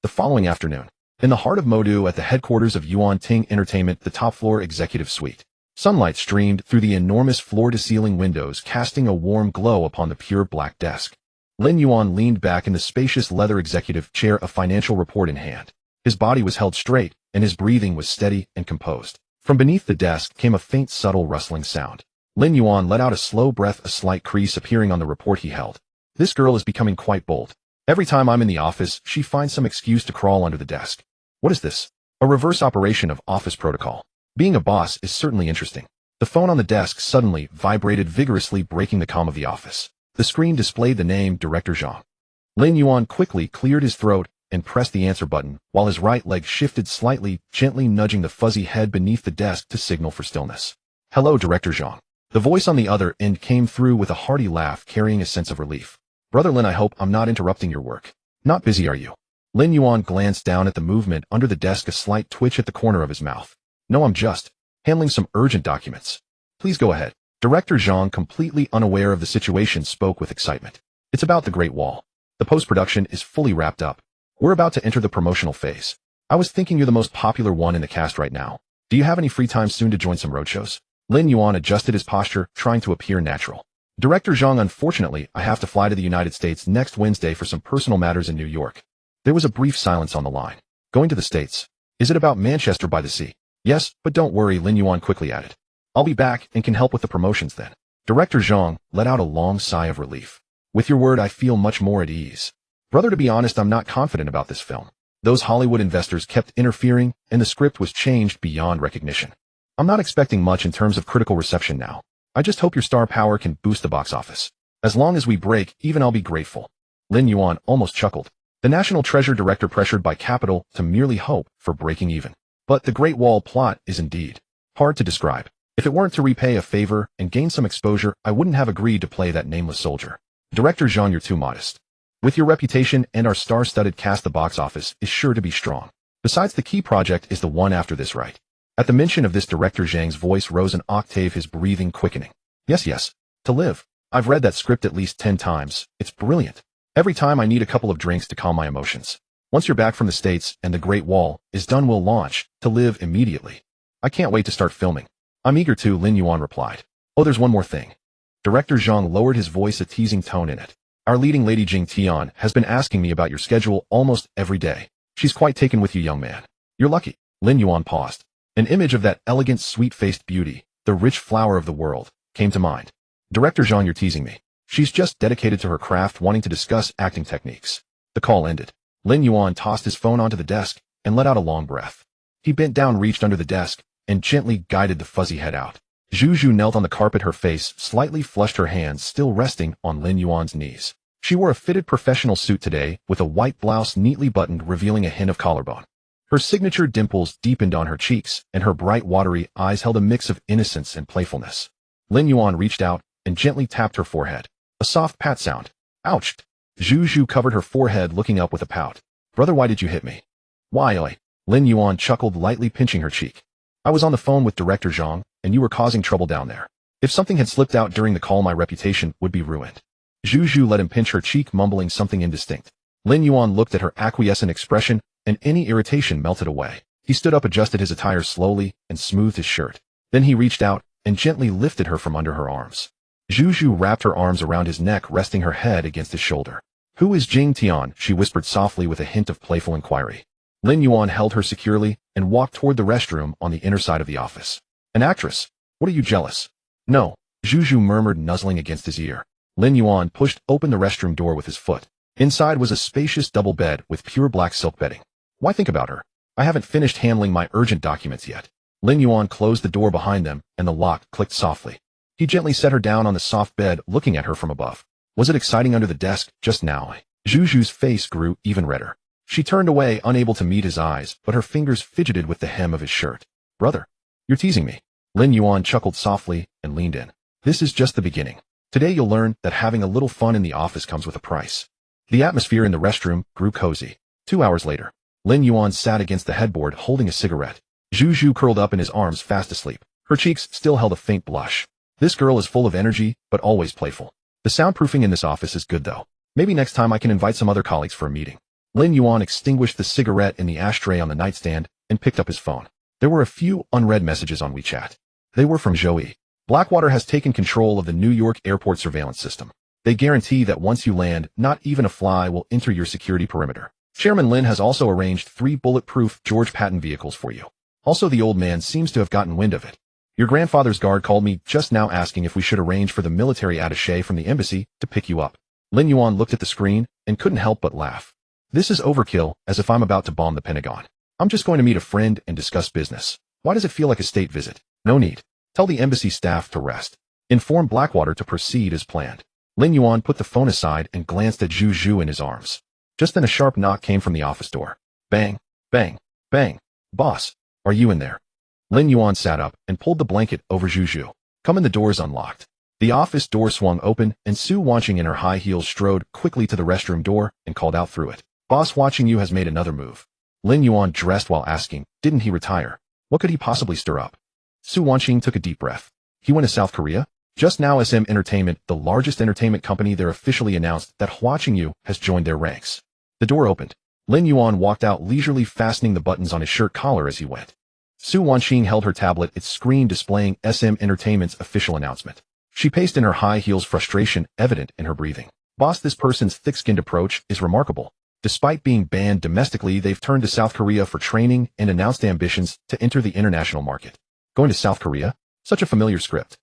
The following afternoon, in the heart of Modu at the headquarters of Yuan Ting Entertainment, the top-floor executive suite, Sunlight streamed through the enormous floor-to-ceiling windows, casting a warm glow upon the pure black desk. Lin Yuan leaned back in the spacious leather executive chair, a financial report in hand. His body was held straight, and his breathing was steady and composed. From beneath the desk came a faint, subtle rustling sound. Lin Yuan let out a slow breath, a slight crease appearing on the report he held. This girl is becoming quite bold. Every time I'm in the office, she finds some excuse to crawl under the desk. What is this? A reverse operation of office protocol. Being a boss is certainly interesting. The phone on the desk suddenly vibrated vigorously, breaking the calm of the office. The screen displayed the name Director Zhang. Lin Yuan quickly cleared his throat and pressed the answer button, while his right leg shifted slightly, gently nudging the fuzzy head beneath the desk to signal for stillness. Hello, Director Zhang. The voice on the other end came through with a hearty laugh, carrying a sense of relief. Brother Lin, I hope I'm not interrupting your work. Not busy, are you? Lin Yuan glanced down at the movement under the desk, a slight twitch at the corner of his mouth. No, I'm just handling some urgent documents. Please go ahead. Director Zhang, completely unaware of the situation, spoke with excitement. It's about the Great Wall. The post-production is fully wrapped up. We're about to enter the promotional phase. I was thinking you're the most popular one in the cast right now. Do you have any free time soon to join some roadshows? Lin Yuan adjusted his posture, trying to appear natural. Director Zhang, unfortunately, I have to fly to the United States next Wednesday for some personal matters in New York. There was a brief silence on the line. Going to the States? Is it about Manchester by the Sea? Yes, but don't worry, Lin Yuan quickly added. I'll be back and can help with the promotions then. Director Zhang let out a long sigh of relief. With your word, I feel much more at ease. Brother, to be honest, I'm not confident about this film. Those Hollywood investors kept interfering, and the script was changed beyond recognition. I'm not expecting much in terms of critical reception now. I just hope your star power can boost the box office. As long as we break even, I'll be grateful. Lin Yuan almost chuckled. The National Treasure director pressured by capital to merely hope for breaking even. But the Great Wall plot is indeed hard to describe. If it weren't to repay a favor and gain some exposure, I wouldn't have agreed to play that nameless soldier. Director Zhang, you're too modest. With your reputation and our star-studded cast, the box office is sure to be strong. Besides, the key project is the one after this, right? At the mention of this, Director Zhang's voice rose an octave, his breathing quickening. Yes. To Live. I've read that script at least 10 times. It's brilliant. Every time I need a couple of drinks to calm my emotions. Once you're back from the States and the Great Wall is done, we'll launch To Live immediately. I can't wait to start filming. I'm eager to, Lin Yuan replied. Oh, there's one more thing. Director Zhang lowered his voice, a teasing tone in it. Our leading lady Jing Tian has been asking me about your schedule almost every day. She's quite taken with you, young man. You're lucky. Lin Yuan paused. An image of that elegant, sweet-faced beauty, the rich flower of the world, came to mind. Director Zhang, you're teasing me. She's just dedicated to her craft, wanting to discuss acting techniques. The call ended. Lin Yuan tossed his phone onto the desk and let out a long breath. He bent down, reached under the desk, and gently guided the fuzzy head out. Zhu knelt on the carpet, her face slightly flushed, her hands still resting on Lin Yuan's knees. She wore a fitted professional suit today, with a white blouse neatly buttoned, revealing a hint of collarbone. Her signature dimples deepened on her cheeks, and her bright, watery eyes held a mix of innocence and playfulness. Lin Yuan reached out and gently tapped her forehead. A soft pat sound. Ouch! Zhu covered her forehead, looking up with a pout. Brother, why did you hit me? Why, oi? Lin Yuan chuckled, lightly pinching her cheek. I was on the phone with Director Zhang, and you were causing trouble down there. If something had slipped out during the call, my reputation would be ruined. Zhu let him pinch her cheek, mumbling something indistinct. Lin Yuan looked at her acquiescent expression, and any irritation melted away. He stood up, adjusted his attire slowly, and smoothed his shirt. Then he reached out and gently lifted her from under her arms. Zhu wrapped her arms around his neck, resting her head against his shoulder. Who is Jing Tian? She whispered softly with a hint of playful inquiry. Lin Yuan held her securely and walked toward the restroom on the inner side of the office. An actress? What are you, jealous? No, Zhu murmured, nuzzling against his ear. Lin Yuan pushed open the restroom door with his foot. Inside was a spacious double bed with pure black silk bedding. Why think about her? I haven't finished handling my urgent documents yet. Lin Yuan closed the door behind them, and the lock clicked softly. He gently set her down on the soft bed, looking at her from above. Was it exciting under the desk just now? Zhu's face grew even redder. She turned away, unable to meet his eyes, but her fingers fidgeted with the hem of his shirt. Brother, you're teasing me. Lin Yuan chuckled softly and leaned in. This is just the beginning. Today you'll learn that having a little fun in the office comes with a price. The atmosphere in the restroom grew cozy. 2 hours later, Lin Yuan sat against the headboard holding a cigarette. Zhu curled up in his arms, fast asleep. Her cheeks still held a faint blush. This girl is full of energy, but always playful. The soundproofing in this office is good though. Maybe next time I can invite some other colleagues for a meeting. Lin Yuan extinguished the cigarette in the ashtray on the nightstand and picked up his phone. There were a few unread messages on WeChat. They were from Joey. Blackwater has taken control of the New York airport surveillance system. They guarantee that once you land, not even a fly will enter your security perimeter. Chairman Lin has also arranged 3 bulletproof George Patton vehicles for you. Also, the old man seems to have gotten wind of it. Your grandfather's guard called me just now asking if we should arrange for the military attaché from the embassy to pick you up. Lin Yuan looked at the screen and couldn't help but laugh. This is overkill, as if I'm about to bomb the Pentagon. I'm just going to meet a friend and discuss business. Why does it feel like a state visit? No need. Tell the embassy staff to rest. Inform Blackwater to proceed as planned. Lin Yuan put the phone aside and glanced at Zhu Zhu in his arms. Just then a sharp knock came from the office door. Bang, bang, bang. Boss, are you in there? Lin Yuan sat up and pulled the blanket over Zhu Zhu. Come in, the door is unlocked. The office door swung open and Su Wanqing in her high heels strode quickly to the restroom door and called out through it. Boss watching you has made another move. Lin Yuan dressed while asking, didn't he retire? What could he possibly stir up? Su Wanqing took a deep breath. He went to South Korea? Just now SM Entertainment, the largest entertainment company there, officially announced that Hua Qingyu has joined their ranks. The door opened. Lin Yuan walked out leisurely, fastening the buttons on his shirt collar as he went. Su Wanqing held her tablet, its screen displaying SM Entertainment's official announcement. She paced in her high heels, frustration evident in her breathing. Boss, this person's thick-skinned approach is remarkable. Despite being banned domestically, they've turned to South Korea for training and announced ambitions to enter the international market. Going to South Korea? Such a familiar script.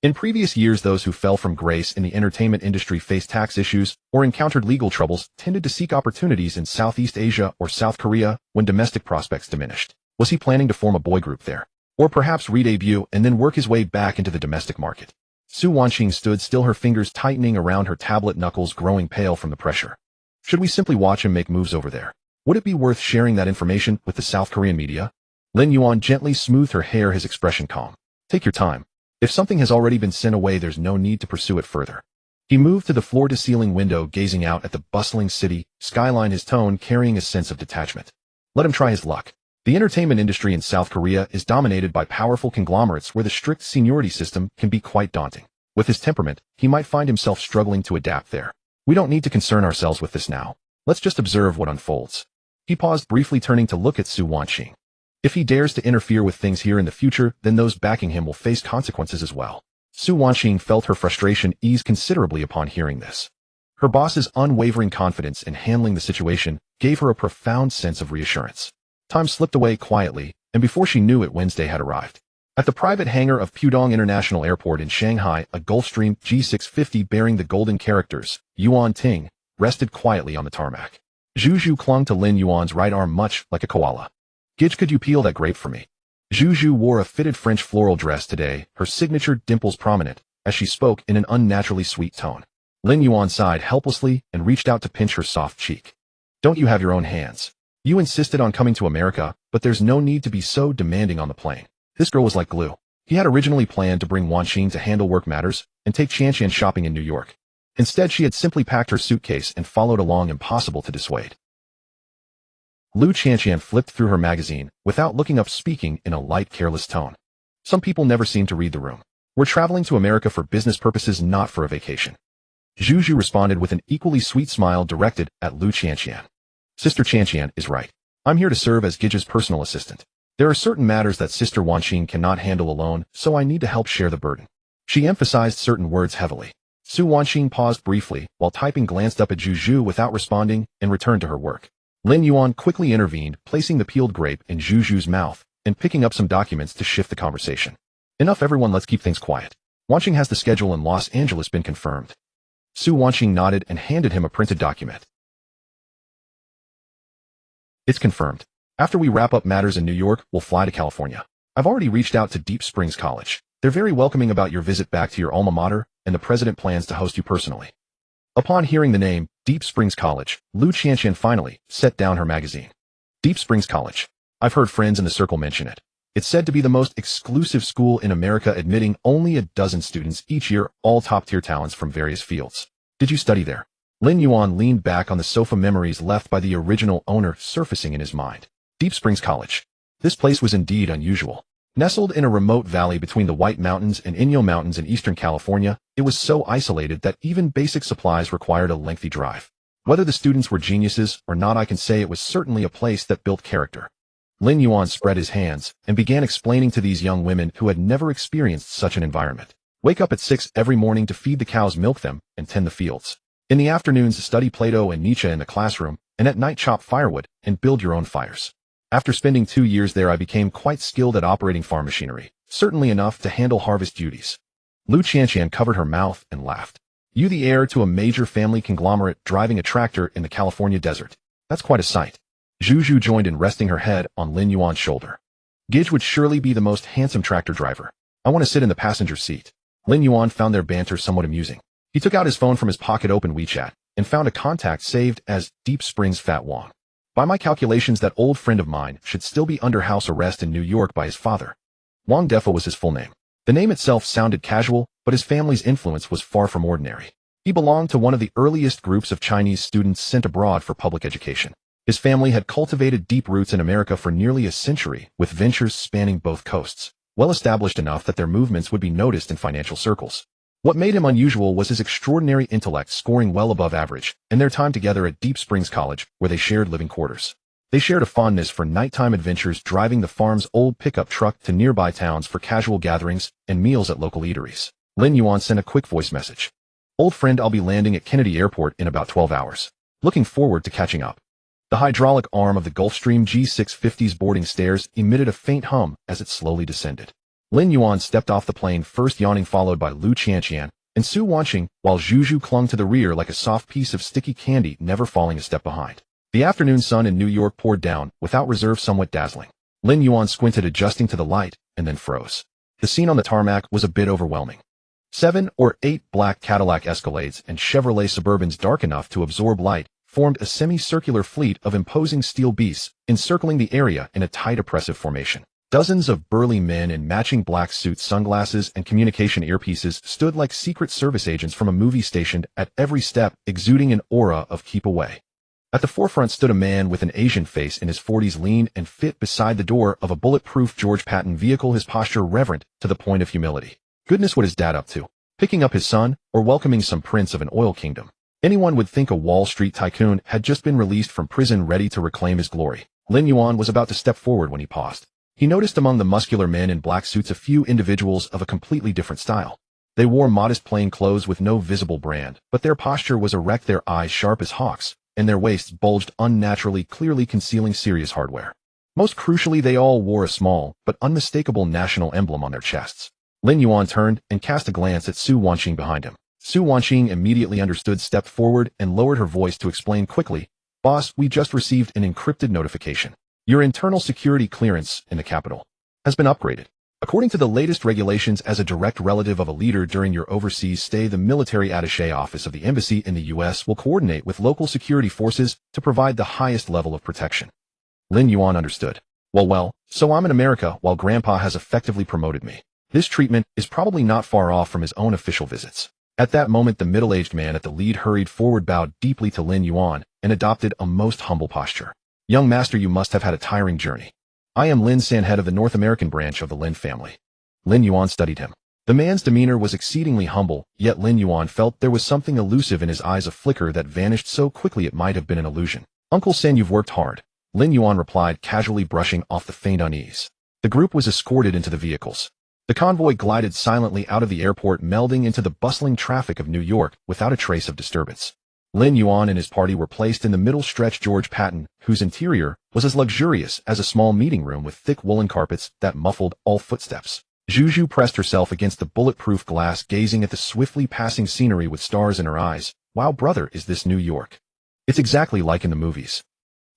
In previous years, those who fell from grace in the entertainment industry faced tax issues or encountered legal troubles tended to seek opportunities in Southeast Asia or South Korea when domestic prospects diminished. Was he planning to form a boy group there? Or perhaps re-debut and then work his way back into the domestic market? Su Wanqing stood still, her fingers tightening around her tablet, knuckles growing pale from the pressure. Should we simply watch him make moves over there? Would it be worth sharing that information with the South Korean media? Lin Yuan gently smoothed her hair, his expression calm. Take your time. If something has already been sent away, there's no need to pursue it further. He moved to the floor-to-ceiling window, gazing out at the bustling city skyline, his tone carrying a sense of detachment. Let him try his luck. The entertainment industry in South Korea is dominated by powerful conglomerates where the strict seniority system can be quite daunting. With his temperament, he might find himself struggling to adapt there. We don't need to concern ourselves with this now. Let's just observe what unfolds. He paused briefly, turning to look at Su Wanqing. If he dares to interfere with things here in the future, then those backing him will face consequences as well. Su Wanqing felt her frustration ease considerably upon hearing this. Her boss's unwavering confidence in handling the situation gave her a profound sense of reassurance. Time slipped away quietly, and before she knew it, Wednesday had arrived. At the private hangar of Pudong International Airport in Shanghai, a Gulfstream G650 bearing the golden characters, Yuan Ting, rested quietly on the tarmac. Zhu Zhu clung to Lin Yuan's right arm much like a koala. Gidge, could you peel that grape for me? Zhu Zhu wore a fitted French floral dress today, her signature dimples prominent, as she spoke in an unnaturally sweet tone. Lin Yuan sighed helplessly and reached out to pinch her soft cheek. Don't you have your own hands? You insisted on coming to America, but there's no need to be so demanding on the plane. This girl was like glue. He had originally planned to bring Wanqing to handle work matters and take Qianqian shopping in New York. Instead, she had simply packed her suitcase and followed along, impossible to dissuade. Lu Qianqian flipped through her magazine without looking up, speaking in a light, careless tone. Some people never seem to read the room. We're traveling to America for business purposes, not for a vacation. Zhu Zhu responded with an equally sweet smile directed at Lu Qianqian. Sister Qianqian is right. I'm here to serve as Gidge's personal assistant. There are certain matters that Sister Wanqing cannot handle alone, so I need to help share the burden. She emphasized certain words heavily. Su Wanqing paused briefly while typing, glanced up at Zhu Zhu without responding, and returned to her work. Lin Yuan quickly intervened, placing the peeled grape in Zhu Zhu's mouth and picking up some documents to shift the conversation. Enough, everyone, let's keep things quiet. Wanqing, has the schedule in Los Angeles been confirmed? Su Wanqing nodded and handed him a printed document. It's confirmed. After we wrap up matters in New York, we'll fly to California. I've already reached out to Deep Springs College. They're very welcoming about your visit back to your alma mater, and the president plans to host you personally. Upon hearing the name, Deep Springs College, Lu Qianqian finally set down her magazine. Deep Springs College. I've heard friends in the circle mention it. It's said to be the most exclusive school in America, admitting only a dozen students each year, all top-tier talents from various fields. Did you study there? Lin Yuan leaned back on the sofa, memories left by the original owner surfacing in his mind. Deep Springs College. This place was indeed unusual. Nestled in a remote valley between the White Mountains and Inyo Mountains in Eastern California, it was so isolated that even basic supplies required a lengthy drive. Whether the students were geniuses or not, I can say it was certainly a place that built character. Lin Yuan spread his hands and began explaining to these young women who had never experienced such an environment. Wake up at 6 every morning to feed the cows, milk them, and tend the fields. In the afternoons, study Plato and Nietzsche in the classroom, and at night chop firewood and build your own fires. After spending 2 years there, I became quite skilled at operating farm machinery, certainly enough to handle harvest duties. Lu Qianqian covered her mouth and laughed. You, the heir to a major family conglomerate, driving a tractor in the California desert. That's quite a sight. Zhu Zhu joined in, resting her head on Lin Yuan's shoulder. Gidge would surely be the most handsome tractor driver. I want to sit in the passenger seat. Lin Yuan found their banter somewhat amusing. He took out his phone from his pocket, opened WeChat, and found a contact saved as Deep Springs Fat Wong. By my calculations, that old friend of mine should still be under house arrest in New York by his father. Wang Defo was his full name. The name itself sounded casual, but his family's influence was far from ordinary. He belonged to one of the earliest groups of Chinese students sent abroad for public education. His family had cultivated deep roots in America for nearly a century, with ventures spanning both coasts, well established enough that their movements would be noticed in financial circles. What made him unusual was his extraordinary intellect, scoring well above average, and their time together at Deep Springs College, where they shared living quarters. They shared a fondness for nighttime adventures, driving the farm's old pickup truck to nearby towns for casual gatherings and meals at local eateries. Lin Yuan sent a quick voice message. Old friend, I'll be landing at Kennedy Airport in about 12 hours. Looking forward to catching up. The hydraulic arm of the Gulfstream G650's boarding stairs emitted a faint hum as it slowly descended. Lin Yuan stepped off the plane, first yawning, followed by Lu Qianqian and Su Wanqing, while Zhu Zhu clung to the rear like a soft piece of sticky candy, never falling a step behind. The afternoon sun in New York poured down, without reserve, somewhat dazzling. Lin Yuan squinted, adjusting to the light, and then froze. The scene on the tarmac was a bit overwhelming. 7 or 8 black Cadillac Escalades and Chevrolet Suburbans, dark enough to absorb light, formed a semicircular fleet of imposing steel beasts, encircling the area in a tight, oppressive formation. Dozens of burly men in matching black suits, sunglasses, and communication earpieces stood like Secret Service agents from a movie, stationed at every step, exuding an aura of keep away. At the forefront stood a man with an Asian face, in his 40s, lean and fit, beside the door of a bulletproof George Patton vehicle, his posture reverent to the point of humility. Goodness, what is Dad up to? Picking up his son, or welcoming some prince of an oil kingdom? Anyone would think a Wall Street tycoon had just been released from prison, ready to reclaim his glory. Lin Yuan was about to step forward when he paused. He noticed among the muscular men in black suits a few individuals of a completely different style. They wore modest plain clothes with no visible brand, but their posture was erect, their eyes sharp as hawks, and their waists bulged unnaturally, clearly concealing serious hardware. Most crucially, they all wore a small but unmistakable national emblem on their chests. Lin Yuan turned and cast a glance at Su Wanqing behind him. Su Wanqing immediately understood, stepped forward, and lowered her voice to explain quickly, "Boss, we just received an encrypted notification. Your internal security clearance in the capital has been upgraded. According to the latest regulations, as a direct relative of a leader during your overseas stay, the military attaché office of the embassy in the U.S. will coordinate with local security forces to provide the highest level of protection." Lin Yuan understood. Well, so I'm in America while Grandpa has effectively promoted me. This treatment is probably not far off from his own official visits. At that moment, the middle-aged man at the lead hurried forward, bowed deeply to Lin Yuan, and adopted a most humble posture. "Young master, you must have had a tiring journey. I am Lin San, head of the North American branch of the Lin family." Lin Yuan studied him. The man's demeanor was exceedingly humble, yet Lin Yuan felt there was something elusive in his eyes, a flicker that vanished so quickly it might have been an illusion. "Uncle Sen, you've worked hard," Lin Yuan replied, casually brushing off the faint unease. The group was escorted into the vehicles. The convoy glided silently out of the airport, melding into the bustling traffic of New York without a trace of disturbance. Lin Yuan and his party were placed in the middle stretch George Patton, whose interior was as luxurious as a small meeting room with thick woolen carpets that muffled all footsteps. Zhu Zhu pressed herself against the bulletproof glass, gazing at the swiftly passing scenery with stars in her eyes. "Wow, brother, is this New York? It's exactly like in the movies."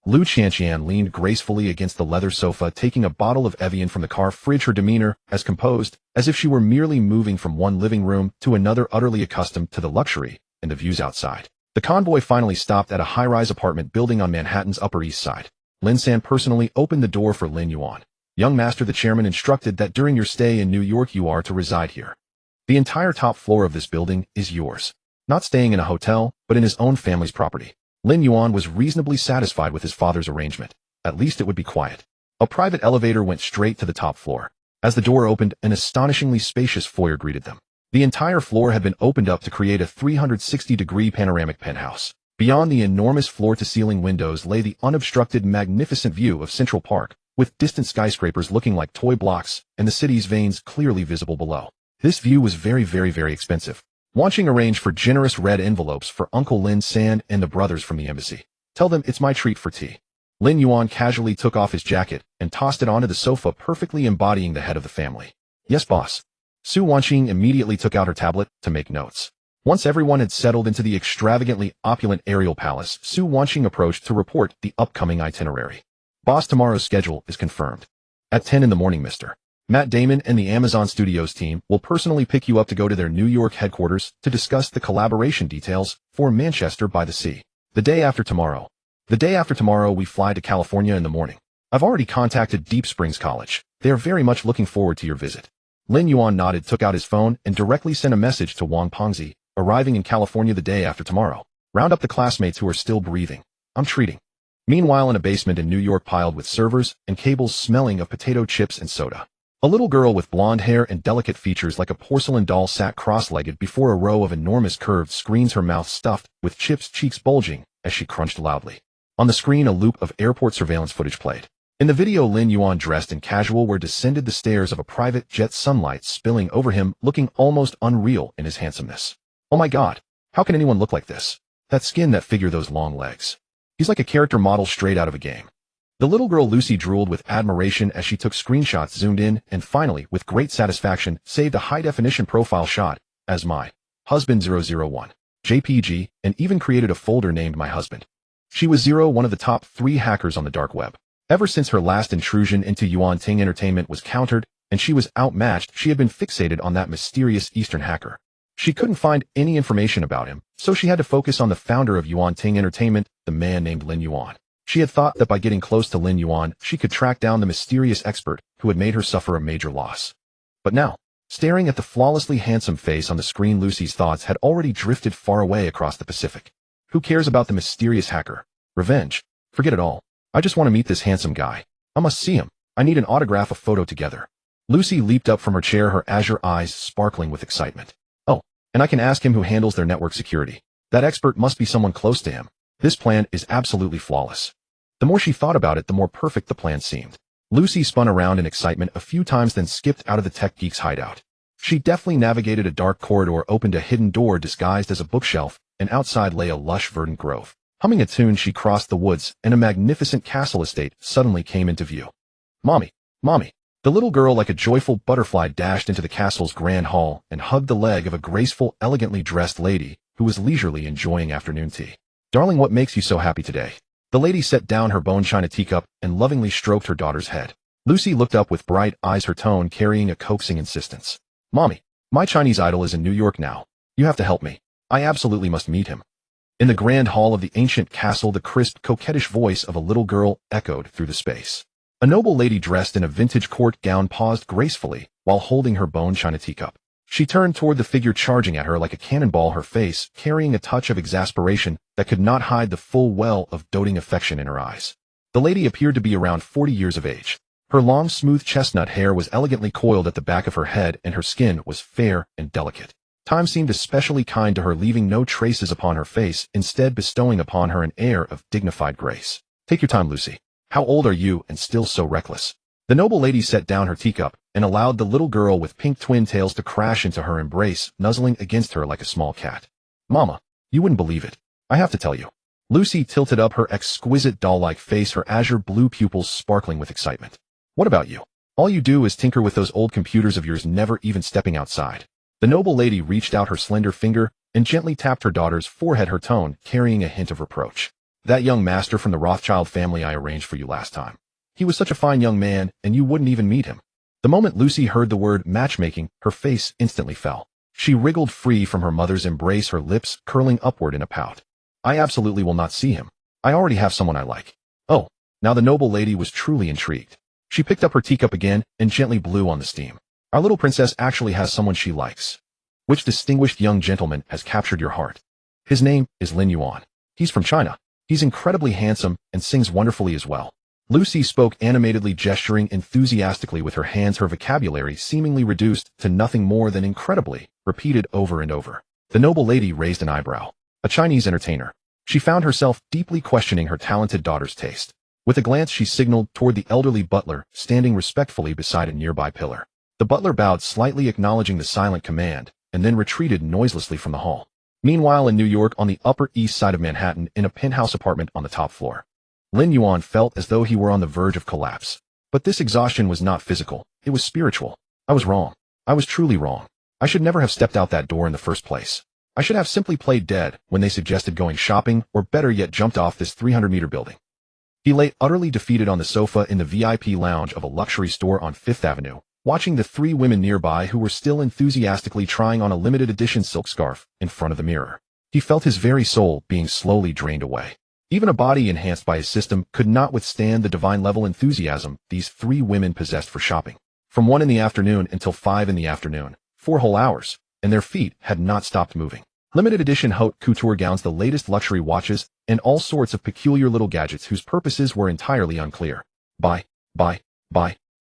Lu Qianqian leaned gracefully against the leather sofa, taking a bottle of Evian from the car fridge, her demeanor as composed as if she were merely moving from one living room to another, utterly accustomed to the luxury and the views outside. The convoy finally stopped at a high-rise apartment building on Manhattan's Upper East Side. Lin San personally opened the door for Lin Yuan. "Young master, the chairman instructed that during your stay in New York you are to reside here. The entire top floor of this building is yours. Not staying in a hotel, but in his own family's property." Lin Yuan was reasonably satisfied with his father's arrangement. At least it would be quiet. A private elevator went straight to the top floor. As the door opened, an astonishingly spacious foyer greeted them. The entire floor had been opened up to create a 360-degree panoramic penthouse. Beyond the enormous floor-to-ceiling windows lay the unobstructed, magnificent view of Central Park, with distant skyscrapers looking like toy blocks and the city's veins clearly visible below. This view was very expensive. Wanching arranged for generous red envelopes for Uncle Lin San and the brothers from the embassy. Tell them it's my treat for tea. Lin Yuan casually took off his jacket and tossed it onto the sofa, perfectly embodying the head of the family. Yes, boss. Su Wanqing immediately took out her tablet to make notes. Once everyone had settled into the extravagantly opulent aerial palace, Su Wanqing approached to report the upcoming itinerary. Boss, tomorrow's schedule is confirmed. At 10 in the morning, Mr. Matt Damon and the Amazon Studios team will personally pick you up to go to their New York headquarters to discuss the collaboration details for Manchester by the Sea. The day after tomorrow, we fly to California in the morning. I've already contacted Deep Springs College. They are very much looking forward to your visit. Lin Yuan nodded, took out his phone, and directly sent a message to Wang Pengzi, arriving in California the day after tomorrow. Round up the classmates who are still breathing. I'm treating. Meanwhile, in a basement in New York piled with servers and cables smelling of potato chips and soda. A little girl with blonde hair and delicate features like a porcelain doll sat cross-legged before a row of enormous curved screens, her mouth stuffed with chips, cheeks bulging as she crunched loudly. On the screen, a loop of airport surveillance footage played. In the video, Lin Yuan, dressed in casual wear, descended the stairs of a private jet, sunlight spilling over him, looking almost unreal in his handsomeness. Oh my god, how can anyone look like this? That skin, that figure, those long legs. He's like a character model straight out of a game. The little girl Lucy drooled with admiration as she took screenshots, zoomed in, and finally, with great satisfaction, saved a high-definition profile shot as My Husband 001 JPG, and even created a folder named My Husband. She was one of the top 3 hackers on the dark web. Ever since her last intrusion into Yuan Ting Entertainment was countered and she was outmatched, she had been fixated on that mysterious Eastern hacker. She couldn't find any information about him, so she had to focus on the founder of Yuan Ting Entertainment, the man named Lin Yuan. She had thought that by getting close to Lin Yuan, she could track down the mysterious expert who had made her suffer a major loss. But now, staring at the flawlessly handsome face on the screen, Lucy's thoughts had already drifted far away across the Pacific. Who cares about the mysterious hacker? Revenge? Forget it all. I just want to meet this handsome guy. I must see him. I need an autograph, a photo together. Lucy leaped up from her chair, her azure eyes sparkling with excitement. Oh, and I can ask him who handles their network security. That expert must be someone close to him. This plan is absolutely flawless. The more she thought about it, the more perfect the plan seemed. Lucy spun around in excitement a few times, then skipped out of the tech geek's hideout. She deftly navigated a dark corridor, opened a hidden door disguised as a bookshelf, and outside lay a lush verdant grove. Humming a tune, she crossed the woods, and a magnificent castle estate suddenly came into view. Mommy! Mommy! The little girl, like a joyful butterfly, dashed into the castle's grand hall and hugged the leg of a graceful, elegantly dressed lady who was leisurely enjoying afternoon tea. Darling, what makes you so happy today? The lady set down her bone china teacup and lovingly stroked her daughter's head. Lucy looked up with bright eyes, her tone carrying a coaxing insistence. Mommy, my Chinese idol is in New York now. You have to help me. I absolutely must meet him. In the grand hall of the ancient castle, the crisp, coquettish voice of a little girl echoed through the space. A noble lady dressed in a vintage court gown paused gracefully while holding her bone china teacup. She turned toward the figure charging at her like a cannonball, her face carrying a touch of exasperation that could not hide the full well of doting affection in her eyes. The lady appeared to be around 40 years of age. Her long, smooth chestnut hair was elegantly coiled at the back of her head, and her skin was fair and delicate. Time seemed especially kind to her, leaving no traces upon her face, instead bestowing upon her an air of dignified grace. Take your time, Lucy. How old are you, and still so reckless? The noble lady set down her teacup and allowed the little girl with pink twin tails to crash into her embrace, nuzzling against her like a small cat. Mama, you wouldn't believe it. I have to tell you. Lucy tilted up her exquisite doll-like face, her azure blue pupils sparkling with excitement. What about you? All you do is tinker with those old computers of yours, never even stepping outside. The noble lady reached out her slender finger and gently tapped her daughter's forehead, her tone carrying a hint of reproach. That young master from the Rothschild family I arranged for you last time. He was such a fine young man, and you wouldn't even meet him. The moment Lucy heard the word matchmaking, her face instantly fell. She wriggled free from her mother's embrace, her lips curling upward in a pout. I absolutely will not see him. I already have someone I like. Oh, now the noble lady was truly intrigued. She picked up her teacup again and gently blew on the steam. Our little princess actually has someone she likes. Which distinguished young gentleman has captured your heart? His name is Lin Yuan. He's from China. He's incredibly handsome and sings wonderfully as well. Lucy spoke animatedly, gesturing enthusiastically with her hands, her vocabulary seemingly reduced to nothing more than incredibly, repeated over and over. The noble lady raised an eyebrow. A Chinese entertainer. She found herself deeply questioning her talented daughter's taste. With a glance she signaled toward the elderly butler standing respectfully beside a nearby pillar. The butler bowed slightly, acknowledging the silent command, and then retreated noiselessly from the hall. Meanwhile, in New York, on the Upper East Side of Manhattan, in a penthouse apartment on the top floor, Lin Yuan felt as though he were on the verge of collapse. But this exhaustion was not physical, it was spiritual. I was wrong. I was truly wrong. I should never have stepped out that door in the first place. I should have simply played dead when they suggested going shopping, or better yet jumped off this 300-meter building. He lay utterly defeated on the sofa in the VIP lounge of a luxury store on Fifth Avenue, watching the three women nearby who were still enthusiastically trying on a limited edition silk scarf in front of the mirror. He felt his very soul being slowly drained away. Even a body enhanced by his system could not withstand the divine level enthusiasm these three women possessed for shopping. From 1 in the afternoon until 5 in the afternoon, 4 whole hours, and their feet had not stopped moving. Limited edition haute couture gowns, the latest luxury watches, and all sorts of peculiar little gadgets whose purposes were entirely unclear. Buy.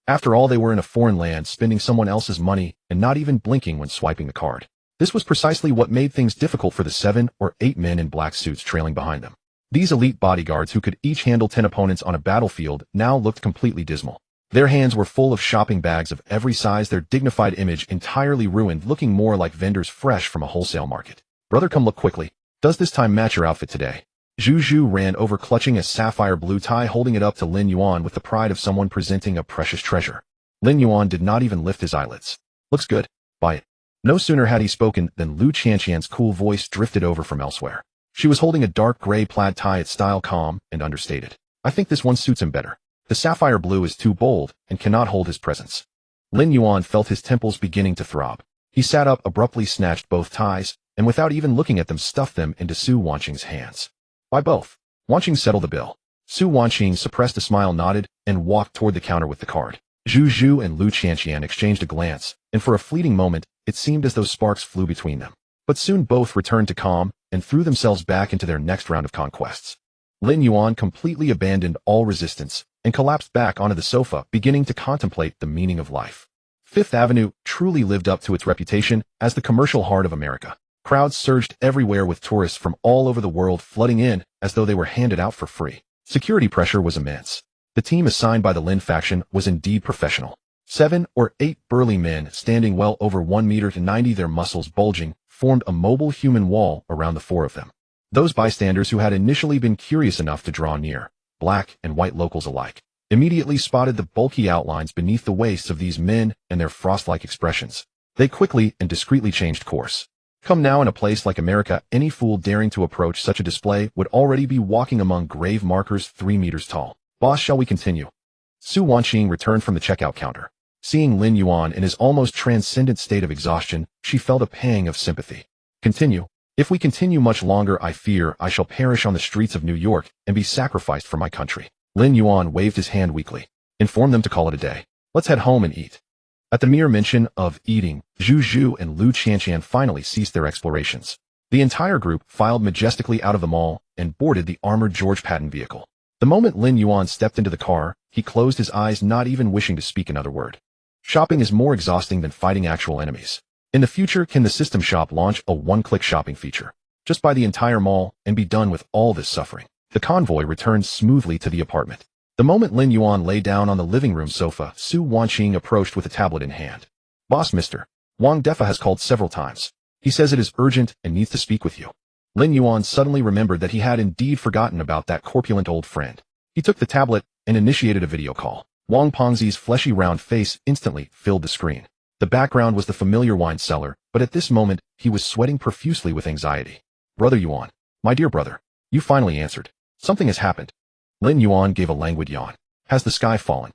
After all, they were in a foreign land, spending someone else's money and not even blinking when swiping the card. This was precisely what made things difficult for the 7 or 8 men in black suits trailing behind them. These elite bodyguards, who could each handle 10 opponents on a battlefield, now looked completely dismal. Their hands were full of shopping bags of every size, their dignified image entirely ruined, looking more like vendors fresh from a wholesale market. Brother, come look quickly. Does this time match your outfit today? Zhu Zhu ran over, clutching a sapphire blue tie, holding it up to Lin Yuan with the pride of someone presenting a precious treasure. Lin Yuan did not even lift his eyelids. Looks good. Buy it. No sooner had he spoken than Lu Qianqian's cool voice drifted over from elsewhere. She was holding a dark gray plaid tie, its style calm and understated. I think this one suits him better. The sapphire blue is too bold and cannot hold his presence. Lin Yuan felt his temples beginning to throb. He sat up abruptly, snatched both ties, and without even looking at them stuffed them into Su Wanqing's hands. Buy both. Wanqing settled the bill. Su Wanqing suppressed a smile, nodded, and walked toward the counter with the card. Zhu Zhu and Lu Qianqian exchanged a glance, and for a fleeting moment, it seemed as though sparks flew between them. But soon both returned to calm and threw themselves back into their next round of conquests. Lin Yuan completely abandoned all resistance and collapsed back onto the sofa, beginning to contemplate the meaning of life. Fifth Avenue truly lived up to its reputation as the commercial heart of America. Crowds surged everywhere, with tourists from all over the world flooding in as though they were handed out for free. Security pressure was immense. The team assigned by the Lin faction was indeed professional. 7 or 8 burly men, standing well over 1.90 meters, their muscles bulging, formed a mobile human wall around the 4 of them. Those bystanders who had initially been curious enough to draw near, black and white locals alike, immediately spotted the bulky outlines beneath the waists of these men and their frost-like expressions. They quickly and discreetly changed course. Come now, in a place like America, any fool daring to approach such a display would already be walking among grave markers 3 meters tall. Boss, shall we continue? Su Wanqing returned from the checkout counter. Seeing Lin Yuan in his almost transcendent state of exhaustion, she felt a pang of sympathy. Continue. If we continue much longer, I fear I shall perish on the streets of New York and be sacrificed for my country. Lin Yuan waved his hand weakly. Inform them to call it a day. Let's head home and eat. At the mere mention of eating, Zhu Zhu and Lu Qianqian finally ceased their explorations. The entire group filed majestically out of the mall and boarded the armored George Patton vehicle. The moment Lin Yuan stepped into the car, he closed his eyes, not even wishing to speak another word. Shopping is more exhausting than fighting actual enemies. In the future, can the system shop launch a one-click shopping feature? Just buy the entire mall and be done with all this suffering. The convoy returned smoothly to the apartment. The moment Lin Yuan lay down on the living room sofa, Su Wanqing approached with a tablet in hand. Boss, Mr. Wang Defa has called several times. He says it is urgent and needs to speak with you. Lin Yuan suddenly remembered that he had indeed forgotten about that corpulent old friend. He took the tablet and initiated a video call. Wang Pengzi's fleshy round face instantly filled the screen. The background was the familiar wine cellar, but at this moment, he was sweating profusely with anxiety. Brother Yuan. My dear brother. You finally answered. Something has happened. Lin Yuan gave a languid yawn. Has the sky fallen?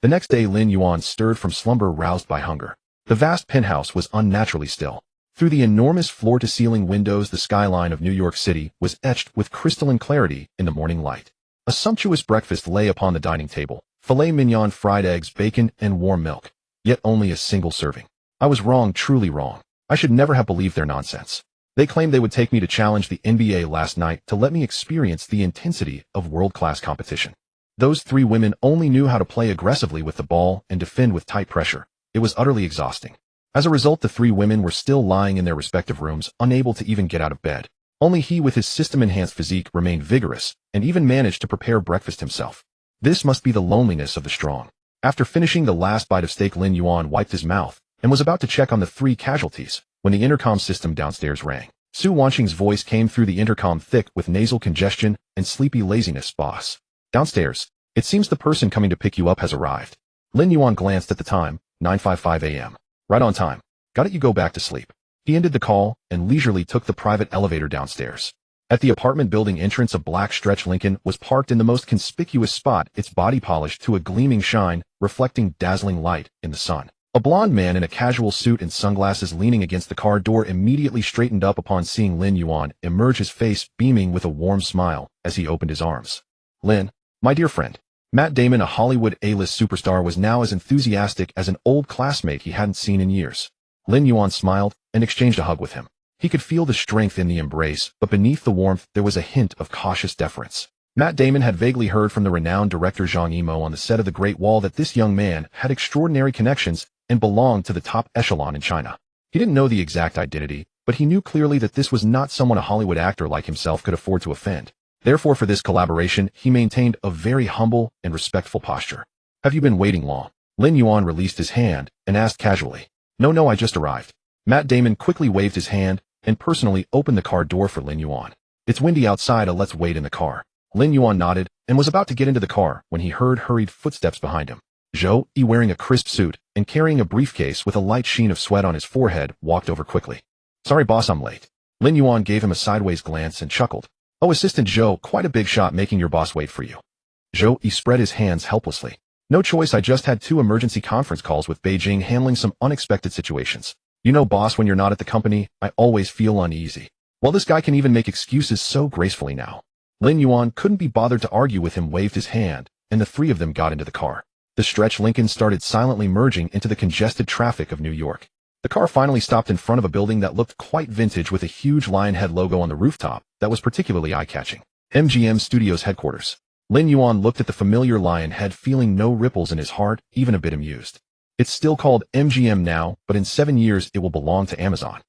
The next day, Lin Yuan stirred from slumber, roused by hunger. The vast penthouse was unnaturally still. Through the enormous floor-to-ceiling windows, the skyline of New York City was etched with crystalline clarity in the morning light. A sumptuous breakfast lay upon the dining table. Filet mignon, fried eggs, bacon, and warm milk. Yet only a single serving. I was wrong, truly wrong. I should never have believed their nonsense. They claimed they would take me to challenge the NBA last night to let me experience the intensity of world-class competition. Those 3 women only knew how to play aggressively with the ball and defend with tight pressure. It was utterly exhausting. As a result, the 3 women were still lying in their respective rooms, unable to even get out of bed. Only he, with his system-enhanced physique, remained vigorous and even managed to prepare breakfast himself. This must be the loneliness of the strong. After finishing the last bite of steak, Lin Yuan wiped his mouth and was about to check on the 3 casualties when the intercom system downstairs rang. Su Wanqing's voice came through the intercom thick with nasal congestion and sleepy laziness. Boss. Downstairs. It seems the person coming to pick you up has arrived. Lin Yuan glanced at the time, 9:55 a.m. Right on time. Got it, you go back to sleep. He ended the call and leisurely took the private elevator downstairs. At the apartment building entrance, a black stretch Lincoln was parked in the most conspicuous spot, its body polished to a gleaming shine, reflecting dazzling light in the sun. A blond man in a casual suit and sunglasses leaning against the car door immediately straightened up upon seeing Lin Yuan emerge, his face beaming with a warm smile as he opened his arms. Lin, my dear friend. Matt Damon, a Hollywood A-list superstar, was now as enthusiastic as an old classmate he hadn't seen in years. Lin Yuan smiled and exchanged a hug with him. He could feel the strength in the embrace, but beneath the warmth there was a hint of cautious deference. Matt Damon had vaguely heard from the renowned director Zhang Yimou on the set of The Great Wall that this young man had extraordinary connections and belonged to the top echelon in China. He didn't know the exact identity, but he knew clearly that this was not someone a Hollywood actor like himself could afford to offend. Therefore, for this collaboration, he maintained a very humble and respectful posture. Have you been waiting long? Lin Yuan released his hand and asked casually. No, I just arrived. Matt Damon quickly waved his hand and personally opened the car door for Lin Yuan. It's windy outside, let's wait in the car. Lin Yuan nodded and was about to get into the car when he heard hurried footsteps behind him. Zhou Yi, wearing a crisp suit and carrying a briefcase with a light sheen of sweat on his forehead, walked over quickly. Sorry boss, I'm late. Lin Yuan gave him a sideways glance and chuckled. Oh, Assistant Zhou, quite a big shot making your boss wait for you. Zhou Yi spread his hands helplessly. No choice, I just had 2 emergency conference calls with Beijing handling some unexpected situations. You know boss, when you're not at the company, I always feel uneasy. Well, this guy can even make excuses so gracefully now. Lin Yuan couldn't be bothered to argue with him, waved his hand, and the 3 of them got into the car. The stretch Lincoln started silently merging into the congested traffic of New York. The car finally stopped in front of a building that looked quite vintage with a huge lion head logo on the rooftop that was particularly eye-catching. MGM Studios headquarters. Lin Yuan looked at the familiar lion head, feeling no ripples in his heart, even a bit amused. It's still called MGM now, but in 7 years it will belong to Amazon.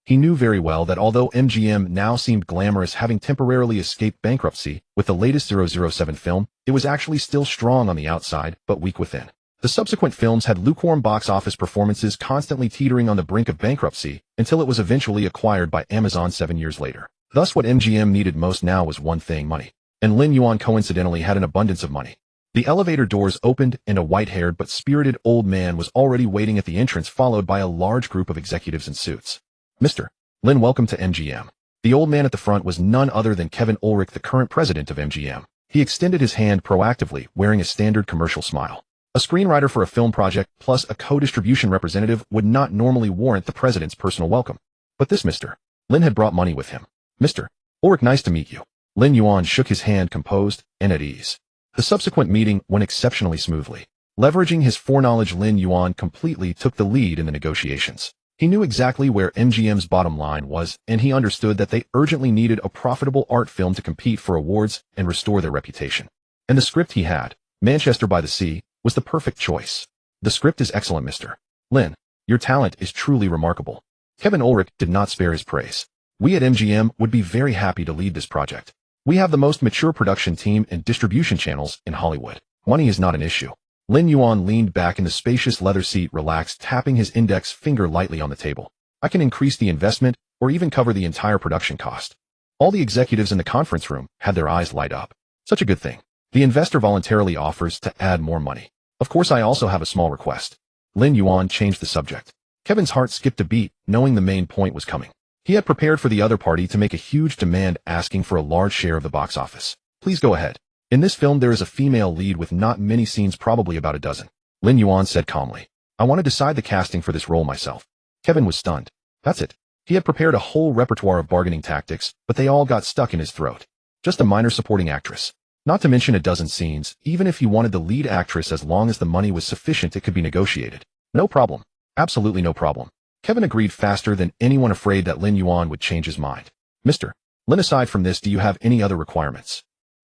He knew very well that although MGM now seemed glamorous, having temporarily escaped bankruptcy with the latest 007 film, it was actually still strong on the outside, but weak within. The subsequent films had lukewarm box office performances, constantly teetering on the brink of bankruptcy, until it was eventually acquired by Amazon 7 years later. Thus, what MGM needed most now was one thing: money. And Lin Yuan coincidentally had an abundance of money. The elevator doors opened and a white-haired but spirited old man was already waiting at the entrance, followed by a large group of executives in suits. Mr. Lin, welcome to MGM. The old man at the front was none other than Kevin Ulrich, the current president of MGM. He extended his hand proactively, wearing a standard commercial smile. A screenwriter for a film project plus a co-distribution representative would not normally warrant the president's personal welcome. But this Mr. Lin had brought money with him. Mr. Ulrich, nice to meet you. Lin Yuan shook his hand, composed and at ease. The subsequent meeting went exceptionally smoothly. Leveraging his foreknowledge, Lin Yuan completely took the lead in the negotiations. He knew exactly where MGM's bottom line was, and he understood that they urgently needed a profitable art film to compete for awards and restore their reputation. And the script he had, Manchester by the Sea, was the perfect choice. The script is excellent, Mr. Lin. Your talent is truly remarkable. Kevin Ulrich did not spare his praise. We at MGM would be very happy to lead this project. We have the most mature production team and distribution channels in Hollywood. Money is not an issue. Lin Yuan leaned back in the spacious leather seat, relaxed, tapping his index finger lightly on the table. I can increase the investment or even cover the entire production cost. All the executives in the conference room had their eyes light up. Such a good thing. The investor voluntarily offers to add more money. Of course, I also have a small request. Lin Yuan changed the subject. Kevin's heart skipped a beat, knowing the main point was coming. He had prepared for the other party to make a huge demand, asking for a large share of the box office. Please go ahead. In this film, there is a female lead with not many scenes, probably about a dozen. Lin Yuan said calmly. I want to decide the casting for this role myself. Kevin was stunned. That's it. He had prepared a whole repertoire of bargaining tactics, but they all got stuck in his throat. Just a minor supporting actress. Not to mention a dozen scenes. Even if he wanted the lead actress, as long as the money was sufficient, it could be negotiated. No problem. Absolutely no problem. Kevin agreed faster than anyone, afraid that Lin Yuan would change his mind. Mr. Lin, aside from this, do you have any other requirements?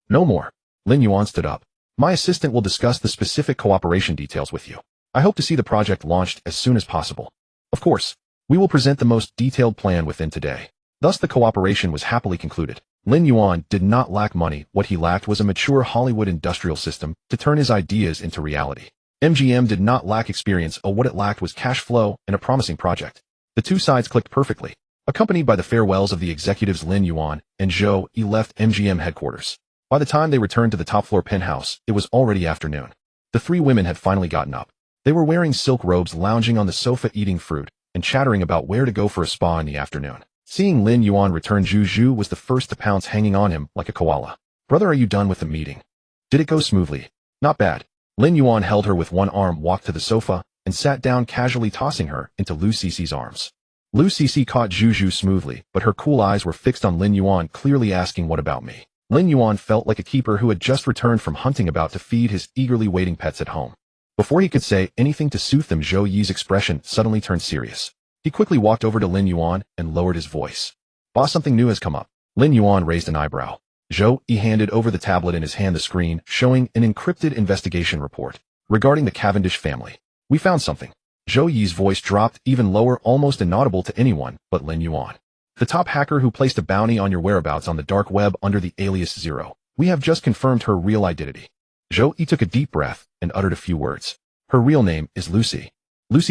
No more. Lin Yuan stood up. My assistant will discuss the specific cooperation details with you. I hope to see the project launched as soon as possible. Of course, we will present the most detailed plan within today. Thus the cooperation was happily concluded. Lin Yuan did not lack money. What he lacked was a mature Hollywood industrial system to turn his ideas into reality. MGM did not lack experience. What it lacked was cash flow and a promising project. The two sides clicked perfectly. Accompanied by the farewells of the executives, Lin Yuan and Zhou Yi left MGM headquarters. By the time they returned to the top-floor penthouse, it was already afternoon. The three women had finally gotten up. They were wearing silk robes, lounging on the sofa, eating fruit, and chattering about where to go for a spa in the afternoon. Seeing Lin Yuan return, Zhu was the first to pounce, hanging on him like a koala. "Brother, are you done with the meeting? Did it go smoothly?" "Not bad." Lin Yuan held her with one arm, walked to the sofa, and sat down, casually tossing her into Lu Cici's arms. Lu Cici caught Zhu smoothly, but her cool eyes were fixed on Lin Yuan, clearly asking, "What about me?" Lin Yuan felt like a keeper who had just returned from hunting, about to feed his eagerly waiting pets at home. Before he could say anything to soothe them, Zhou Yi's expression suddenly turned serious. He quickly walked over to Lin Yuan and lowered his voice. "Boss, something new has come up." Lin Yuan raised an eyebrow. Zhou Yi handed over the tablet in his hand, the screen showing an encrypted investigation report regarding the Cavendish family. "We found something." Zhou Yi's voice dropped even lower, almost inaudible to anyone but Lin Yuan. "The top hacker who placed a bounty on your whereabouts on the dark web under the alias Zero. We have just confirmed her real identity." Zhou Yi took a deep breath and uttered a few words. "Her real name is Lucy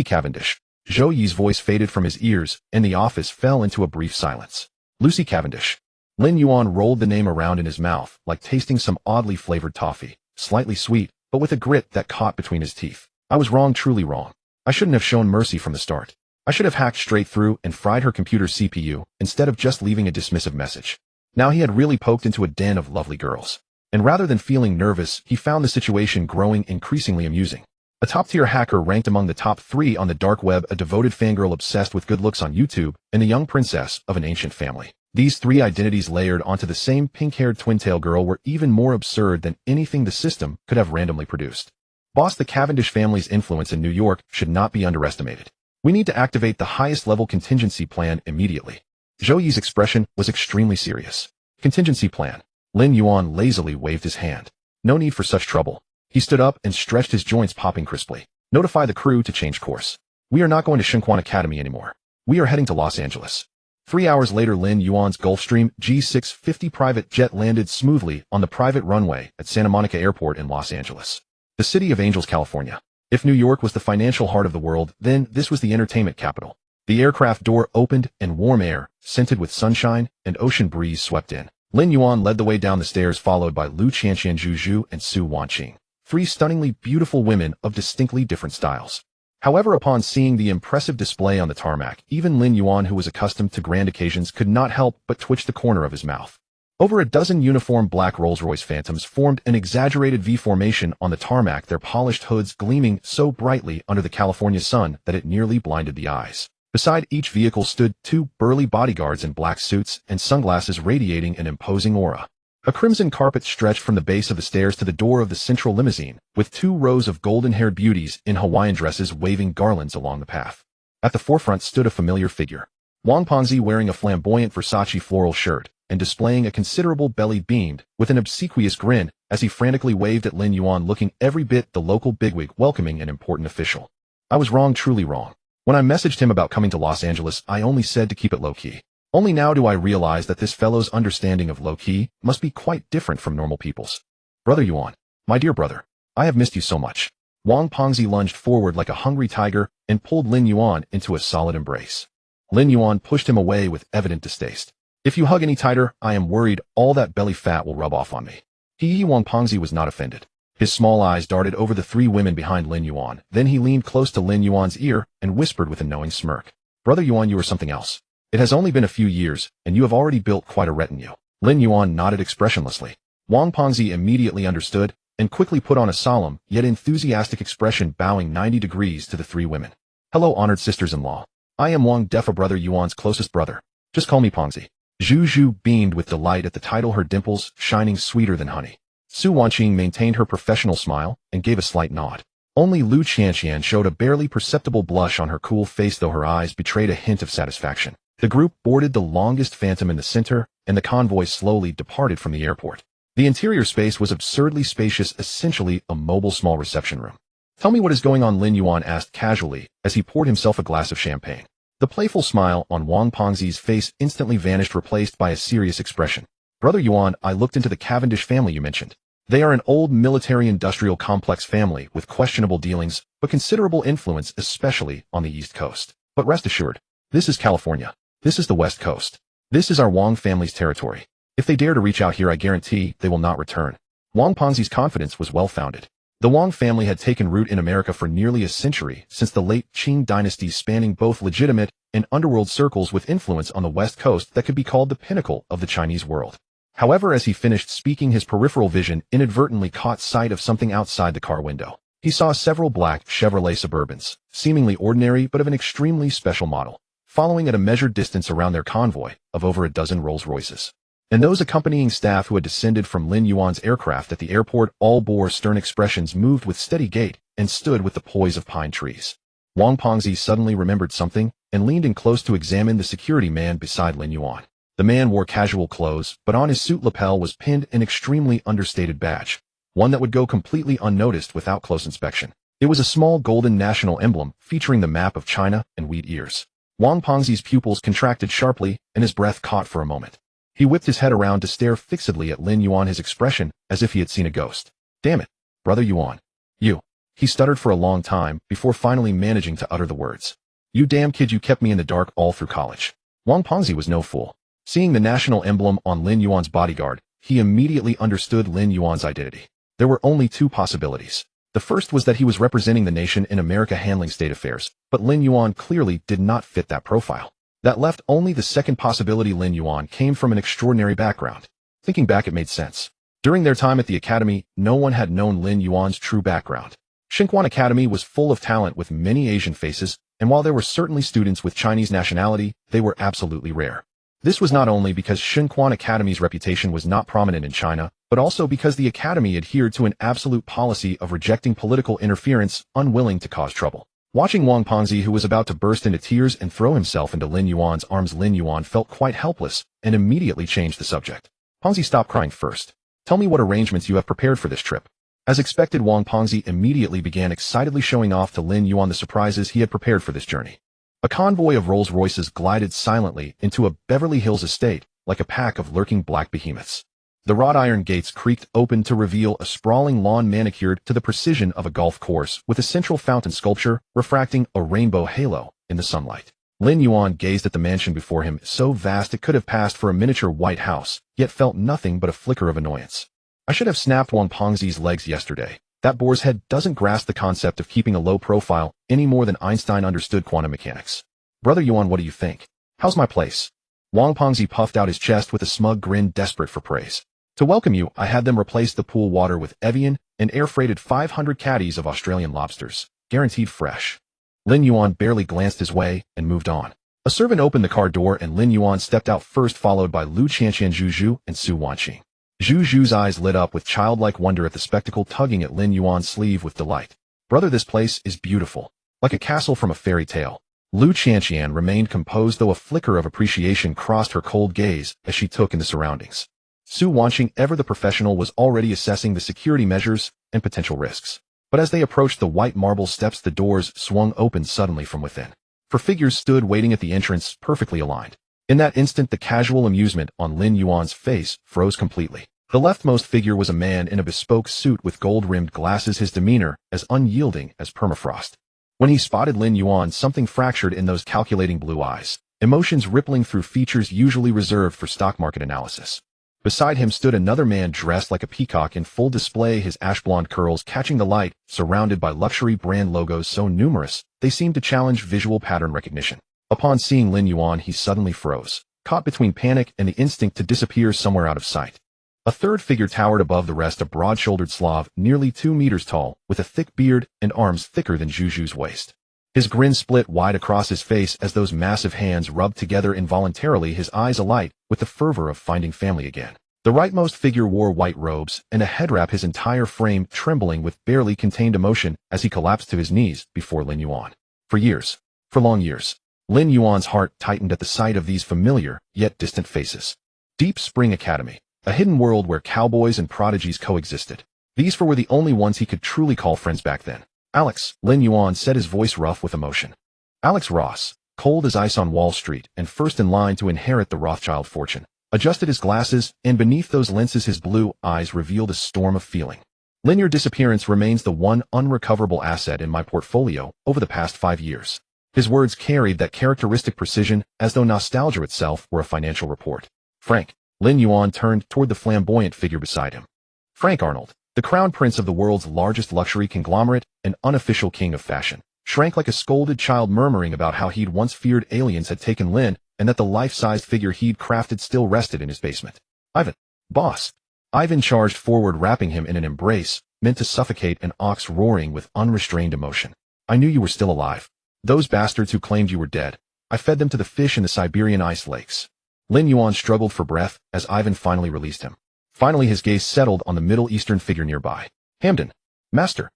Cavendish." Zhou Yi's voice faded from his ears, and the office fell into a brief silence. "Lucy Cavendish." Lin Yuan rolled the name around in his mouth, like tasting some oddly flavored toffee, slightly sweet, but with a grit that caught between his teeth. "I was wrong, truly wrong. I shouldn't have shown mercy from the start. I should have hacked straight through and fried her computer CPU instead of just leaving a dismissive message." Now he had really poked into a den of lovely girls. And rather than feeling nervous, he found the situation growing increasingly amusing. A top-tier hacker ranked among the top 3 on the dark web, a devoted fangirl obsessed with good looks on YouTube, and a young princess of an ancient family. These 3 identities layered onto the same pink-haired twin-tail girl were even more absurd than anything the system could have randomly produced. "Boss, the Cavendish family's influence in New York should not be underestimated. We need to activate the highest-level contingency plan immediately." Zhou Yi's expression was extremely serious. "Contingency plan?" Lin Yuan lazily waved his hand. "No need for such trouble." He stood up and stretched his joints, popping crisply. "Notify the crew to change course. We are not going to Shinquan Academy anymore. We are heading to Los Angeles." 3 hours later, Lin Yuan's Gulfstream G650 private jet landed smoothly on the private runway at Santa Monica Airport in Los Angeles, the city of angels, California. If New York was the financial heart of the world, then this was the entertainment capital. The aircraft door opened and warm air, scented with sunshine and ocean breeze, swept in. Lin Yuan led the way down the stairs, followed by Lu Qianqian, Zhu and Su Wanqing, 3 stunningly beautiful women of distinctly different styles. However, upon seeing the impressive display on the tarmac, even Lin Yuan, who was accustomed to grand occasions, could not help but twitch the corner of his mouth. Over a dozen uniformed black Rolls-Royce Phantoms formed an exaggerated V formation on the tarmac, their polished hoods gleaming so brightly under the California sun that it nearly blinded the eyes. Beside each vehicle stood 2 burly bodyguards in black suits and sunglasses, radiating an imposing aura. A crimson carpet stretched from the base of the stairs to the door of the central limousine, with 2 rows of golden-haired beauties in Hawaiian dresses waving garlands along the path. At the forefront stood a familiar figure. Wang Ponzi, wearing a flamboyant Versace floral shirt and displaying a considerable belly, beamed with an obsequious grin as he frantically waved at Lin Yuan, looking every bit the local bigwig welcoming an important official. "I was wrong, truly wrong. When I messaged him about coming to Los Angeles, I only said to keep it low-key. Only now do I realize that this fellow's understanding of low-key must be quite different from normal people's. Brother Yuan, my dear brother, I have missed you so much." Wang Ponzi lunged forward like a hungry tiger and pulled Lin Yuan into a solid embrace. Lin Yuan pushed him away with evident distaste. "If you hug any tighter, I am worried all that belly fat will rub off on me." Wang Ponzi was not offended. His small eyes darted over the 3 women behind Lin Yuan. Then he leaned close to Lin Yuan's ear and whispered with a knowing smirk, "Brother Yuan, you are something else. It has only been a few years, and you have already built quite a retinue." Lin Yuan nodded expressionlessly. Wang Ponzi immediately understood and quickly put on a solemn, yet enthusiastic expression, bowing 90 degrees to the 3 women. "Hello, honored sisters-in-law. I am Wang Defa, Brother Yuan's closest brother. Just call me Ponzi." Zhu beamed with delight at the title, her dimples shining sweeter than honey. Su Wanqing maintained her professional smile and gave a slight nod. Only Lu Qianqian showed a barely perceptible blush on her cool face, though her eyes betrayed a hint of satisfaction. The group boarded the longest Phantom in the center, and the convoy slowly departed from the airport. The interior space was absurdly spacious, essentially a mobile small reception room. "Tell me what is going on," Lin Yuan asked casually as he poured himself a glass of champagne. The playful smile on Wang Ponzi's face instantly vanished, replaced by a serious expression. Brother Yuan, I looked into the Cavendish family you mentioned. They are an old military-industrial complex family with questionable dealings, but considerable influence, especially on the East Coast. But rest assured, this is California. This is the West Coast. This is our Wang family's territory. If they dare to reach out here, I guarantee they will not return. Wang Pengzi's confidence was well-founded. The Wang family had taken root in America for nearly a century, since the late Qing dynasty, spanning both legitimate and underworld circles with influence on the West Coast that could be called the pinnacle of the Chinese world. However, as he finished speaking, his peripheral vision inadvertently caught sight of something outside the car window. He saw several black Chevrolet Suburbans, seemingly ordinary but of an extremely special model, following at a measured distance around their convoy of over a dozen Rolls-Royces. And those accompanying staff who had descended from Lin Yuan's aircraft at the airport all bore stern expressions, moved with steady gait, and stood with the poise of pine trees. Wang Pengzi suddenly remembered something and leaned in close to examine the security man beside Lin Yuan. The man wore casual clothes, but on his suit lapel was pinned an extremely understated badge, one that would go completely unnoticed without close inspection. It was a small golden national emblem featuring the map of China and wheat ears. Wang Pengzi's pupils contracted sharply and his breath caught for a moment. He whipped his head around to stare fixedly at Lin Yuan, his expression as if he had seen a ghost. Damn it, Brother Yuan. You. He stuttered for a long time before finally managing to utter the words. You damn kid, you kept me in the dark all through college. Wang Pengzi was no fool. Seeing the national emblem on Lin Yuan's bodyguard, he immediately understood Lin Yuan's identity. There were only two possibilities. The first was that he was representing the nation in America handling state affairs, but Lin Yuan clearly did not fit that profile. That left only the second possibility: Lin Yuan came from an extraordinary background. Thinking back, it made sense. During their time at the academy, no one had known Lin Yuan's true background. Xinquan Academy was full of talent with many Asian faces, and while there were certainly students with Chinese nationality, they were absolutely rare. This was not only because Xinquan Academy's reputation was not prominent in China, but also because the academy adhered to an absolute policy of rejecting political interference, unwilling to cause trouble. Watching Wang Pengzi, who was about to burst into tears and throw himself into Lin Yuan's arms, Lin Yuan felt quite helpless and immediately changed the subject. Pengzi, stop crying first. Tell me what arrangements you have prepared for this trip. As expected, Wang Pengzi immediately began excitedly showing off to Lin Yuan the surprises he had prepared for this journey. A convoy of Rolls-Royces glided silently into a Beverly Hills estate, like a pack of lurking black behemoths. The wrought iron gates creaked open to reveal a sprawling lawn manicured to the precision of a golf course, with a central fountain sculpture refracting a rainbow halo in the sunlight. Lin Yuan gazed at the mansion before him, so vast it could have passed for a miniature White House, yet felt nothing but a flicker of annoyance. I should have snapped Wang Pengzi's legs yesterday. That boar's head doesn't grasp the concept of keeping a low profile any more than Einstein understood quantum mechanics. Brother Yuan, what do you think? How's my place? Wang Pengzi puffed out his chest with a smug grin, desperate for praise. To welcome you, I had them replace the pool water with Evian and air-freighted 500 caddies of Australian lobsters, guaranteed fresh. Lin Yuan barely glanced his way and moved on. A servant opened the car door and Lin Yuan stepped out first, followed by Lu Qianqian, Zhu Zhu, and Su Wanqing. Zhu Zhu's eyes lit up with childlike wonder at the spectacle, tugging at Lin Yuan's sleeve with delight. Brother, this place is beautiful, like a castle from a fairy tale. Lu Qianqian remained composed, though a flicker of appreciation crossed her cold gaze as she took in the surroundings. Su Wanqing, ever the professional, was already assessing the security measures and potential risks. But as they approached the white marble steps, the doors swung open suddenly from within. For figures stood waiting at the entrance, perfectly aligned. In that instant, the casual amusement on Lin Yuan's face froze completely. The leftmost figure was a man in a bespoke suit with gold-rimmed glasses, his demeanor as unyielding as permafrost. When he spotted Lin Yuan, something fractured in those calculating blue eyes, emotions rippling through features usually reserved for stock market analysis. Beside him stood another man dressed like a peacock, in full display, his ash-blonde curls catching the light, surrounded by luxury brand logos so numerous they seemed to challenge visual pattern recognition. Upon seeing Lin Yuan, he suddenly froze, caught between panic and the instinct to disappear somewhere out of sight. A third figure towered above the rest, a broad-shouldered Slav, nearly 2 meters tall, with a thick beard and arms thicker than Zhu Zhu's waist. His grin split wide across his face as those massive hands rubbed together involuntarily, his eyes alight with the fervor of finding family again. The rightmost figure wore white robes and a headwrap, his entire frame trembling with barely contained emotion as he collapsed to his knees before Lin Yuan. For long years, Lin Yuan's heart tightened at the sight of these familiar yet distant faces. Deep Spring Academy, a hidden world where cowboys and prodigies coexisted. These four were the only ones he could truly call friends back then. Alex, Lin Yuan said, his voice rough with emotion. Alex Ross, cold as ice on Wall Street and first in line to inherit the Rothschild fortune. adjusted his glasses, and beneath those lenses his blue eyes revealed a storm of feeling. Lin, your disappearance remains the one unrecoverable asset in my portfolio over the past 5 years. His words carried that characteristic precision, as though nostalgia itself were a financial report. Frank. Lin Yuan turned toward the flamboyant figure beside him. Frank Arnold, the crown prince of the world's largest luxury conglomerate, an unofficial king of fashion, shrank like a scolded child, murmuring about how he'd once feared aliens had taken Lin, and that the life-sized figure he'd crafted still rested in his basement. Ivan. Boss. Ivan charged forward, wrapping him in an embrace, meant to suffocate an ox roaring with unrestrained emotion. I knew you were still alive. Those bastards who claimed you were dead. I fed them to the fish in the Siberian ice lakes. Lin Yuan struggled for breath as Ivan finally released him. Finally his gaze settled on the Middle Eastern figure nearby. Hamdan. Master.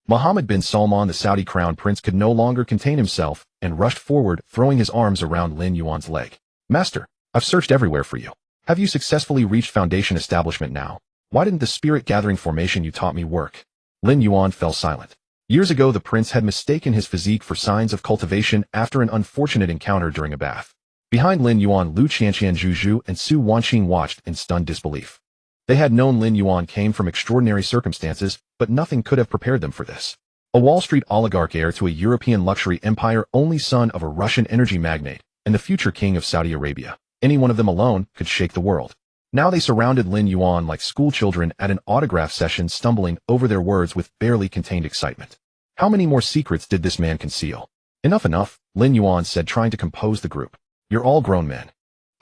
Mohammed bin Salman, the Saudi crown prince, could no longer contain himself and rushed forward, throwing his arms around Lin Yuan's leg. Master, I've searched everywhere for you. Have you successfully reached Foundation establishment now? Why didn't the spirit-gathering formation you taught me work? Lin Yuan fell silent. Years ago the prince had mistaken his physique for signs of cultivation after an unfortunate encounter during a bath. Behind Lin Yuan, Lu Qianqian, Zhu Zhu, and Su Wanqing watched in stunned disbelief. They had known Lin Yuan came from extraordinary circumstances, but nothing could have prepared them for this. A Wall Street oligarch, heir to a European luxury empire, only son of a Russian energy magnate, and the future king of Saudi Arabia. Any one of them alone could shake the world. Now they surrounded Lin Yuan like schoolchildren at an autograph session, stumbling over their words with barely contained excitement. How many more secrets did this man conceal? Enough, Lin Yuan said, trying to compose the group. You're all grown men.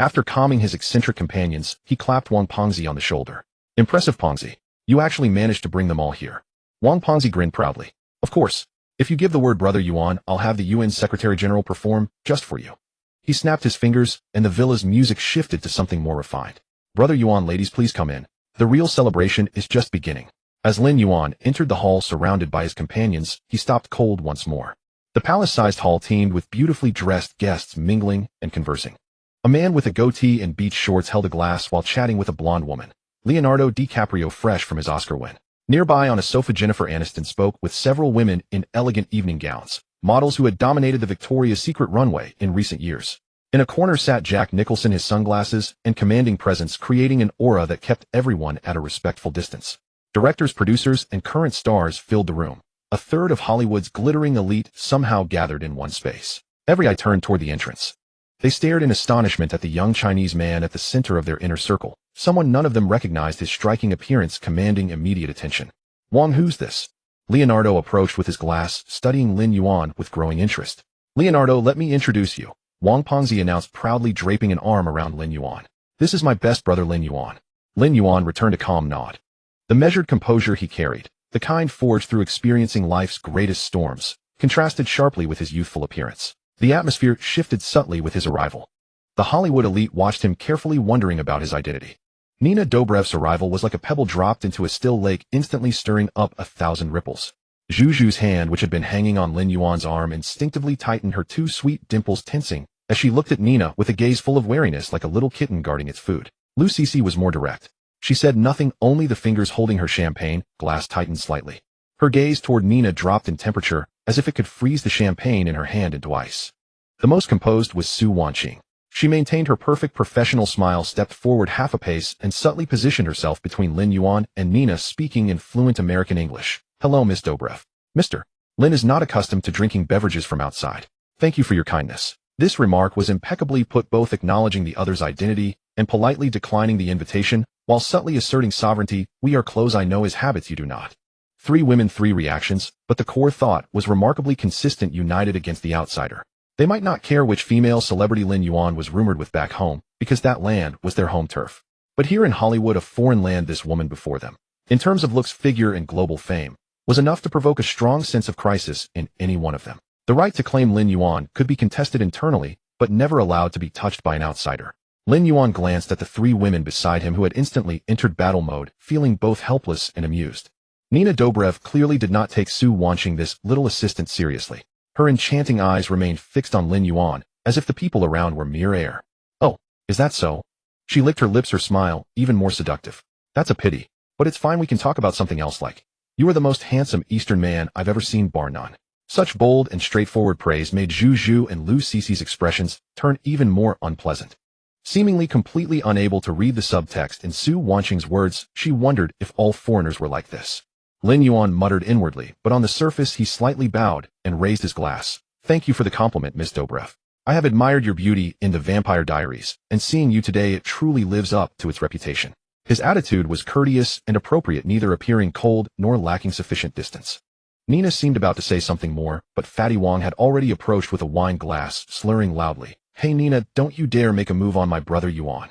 After calming his eccentric companions, he clapped Wang Pengzi on the shoulder. Impressive, Pengzi. You actually managed to bring them all here. Wang Pengzi grinned proudly. Of course. If you give the word, Brother Yuan, I'll have the UN Secretary General perform, just for you. He snapped his fingers, and the villa's music shifted to something more refined. Brother Yuan, ladies, please come in. The real celebration is just beginning. As Lin Yuan entered the hall surrounded by his companions, he stopped cold once more. The palace-sized hall teemed with beautifully dressed guests mingling and conversing. A man with a goatee and beach shorts held a glass while chatting with a blonde woman. Leonardo DiCaprio, fresh from his Oscar win. Nearby on a sofa, Jennifer Aniston spoke with several women in elegant evening gowns, models who had dominated the Victoria's Secret runway in recent years. In a corner sat Jack Nicholson, his sunglasses and commanding presence creating an aura that kept everyone at a respectful distance. Directors, producers, and current stars filled the room. A third of Hollywood's glittering elite somehow gathered in one space. Every eye turned toward the entrance. They stared in astonishment at the young Chinese man at the center of their inner circle, someone none of them recognized, his striking appearance commanding immediate attention. Wang, who's this? Leonardo approached with his glass, studying Lin Yuan with growing interest. Leonardo, let me introduce you. Wang Pengzi announced, proudly draping an arm around Lin Yuan. This is my best brother, Lin Yuan. Lin Yuan returned a calm nod. The measured composure he carried, the kind forged through experiencing life's greatest storms, contrasted sharply with his youthful appearance. The atmosphere shifted subtly with his arrival. The Hollywood elite watched him carefully, wondering about his identity. Nina Dobrev's arrival was like a pebble dropped into a still lake, instantly stirring up 1,000 ripples. Zhu Zhu's hand, which had been hanging on Lin Yuan's arm, instinctively tightened, her two sweet dimples tensing as she looked at Nina with a gaze full of wariness, like a little kitten guarding its food. Lu Cece was more direct. She said nothing, only the fingers holding her champagne glass tightened slightly. Her gaze toward Nina dropped in temperature, as if it could freeze the champagne in her hand into ice. The most composed was Su Wanqing. She maintained her perfect professional smile, stepped forward half a pace, and subtly positioned herself between Lin Yuan and Nina, speaking in fluent American English. Hello, Miss Dobrev. Mr. Lin is not accustomed to drinking beverages from outside. Thank you for your kindness. This remark was impeccably put, both acknowledging the other's identity and politely declining the invitation, while subtly asserting sovereignty. We are close, I know his habits, you do not. 3 women, 3 reactions, but the core thought was remarkably consistent, united against the outsider. They might not care which female celebrity Lin Yuan was rumored with back home, because that land was their home turf. But here in Hollywood, a foreign land, this woman before them, in terms of looks, figure, and global fame, was enough to provoke a strong sense of crisis in any one of them. The right to claim Lin Yuan could be contested internally, but never allowed to be touched by an outsider. Lin Yuan glanced at the 3 women beside him, who had instantly entered battle mode, feeling both helpless and amused. Nina Dobrev clearly did not take Su Wanqing, this little assistant, seriously. Her enchanting eyes remained fixed on Lin Yuan, as if the people around were mere air. Oh, is that so? She licked her lips, her smile even more seductive. That's a pity, but it's fine, we can talk about something else, like, you are the most handsome Eastern man I've ever seen, bar none. Such bold and straightforward praise made Zhu Zhu and Lu Cece's expressions turn even more unpleasant. Seemingly completely unable to read the subtext in Su Wanqing's words, she wondered if all foreigners were like this. Lin Yuan muttered inwardly, but on the surface he slightly bowed and raised his glass. Thank you for the compliment, Miss Dobrev. I have admired your beauty in the Vampire Diaries, and seeing you today it truly lives up to its reputation. His attitude was courteous and appropriate, neither appearing cold nor lacking sufficient distance. Nina seemed about to say something more, but Fatty Wong had already approached with a wine glass, slurring loudly. Hey Nina, don't you dare make a move on my brother Yuan.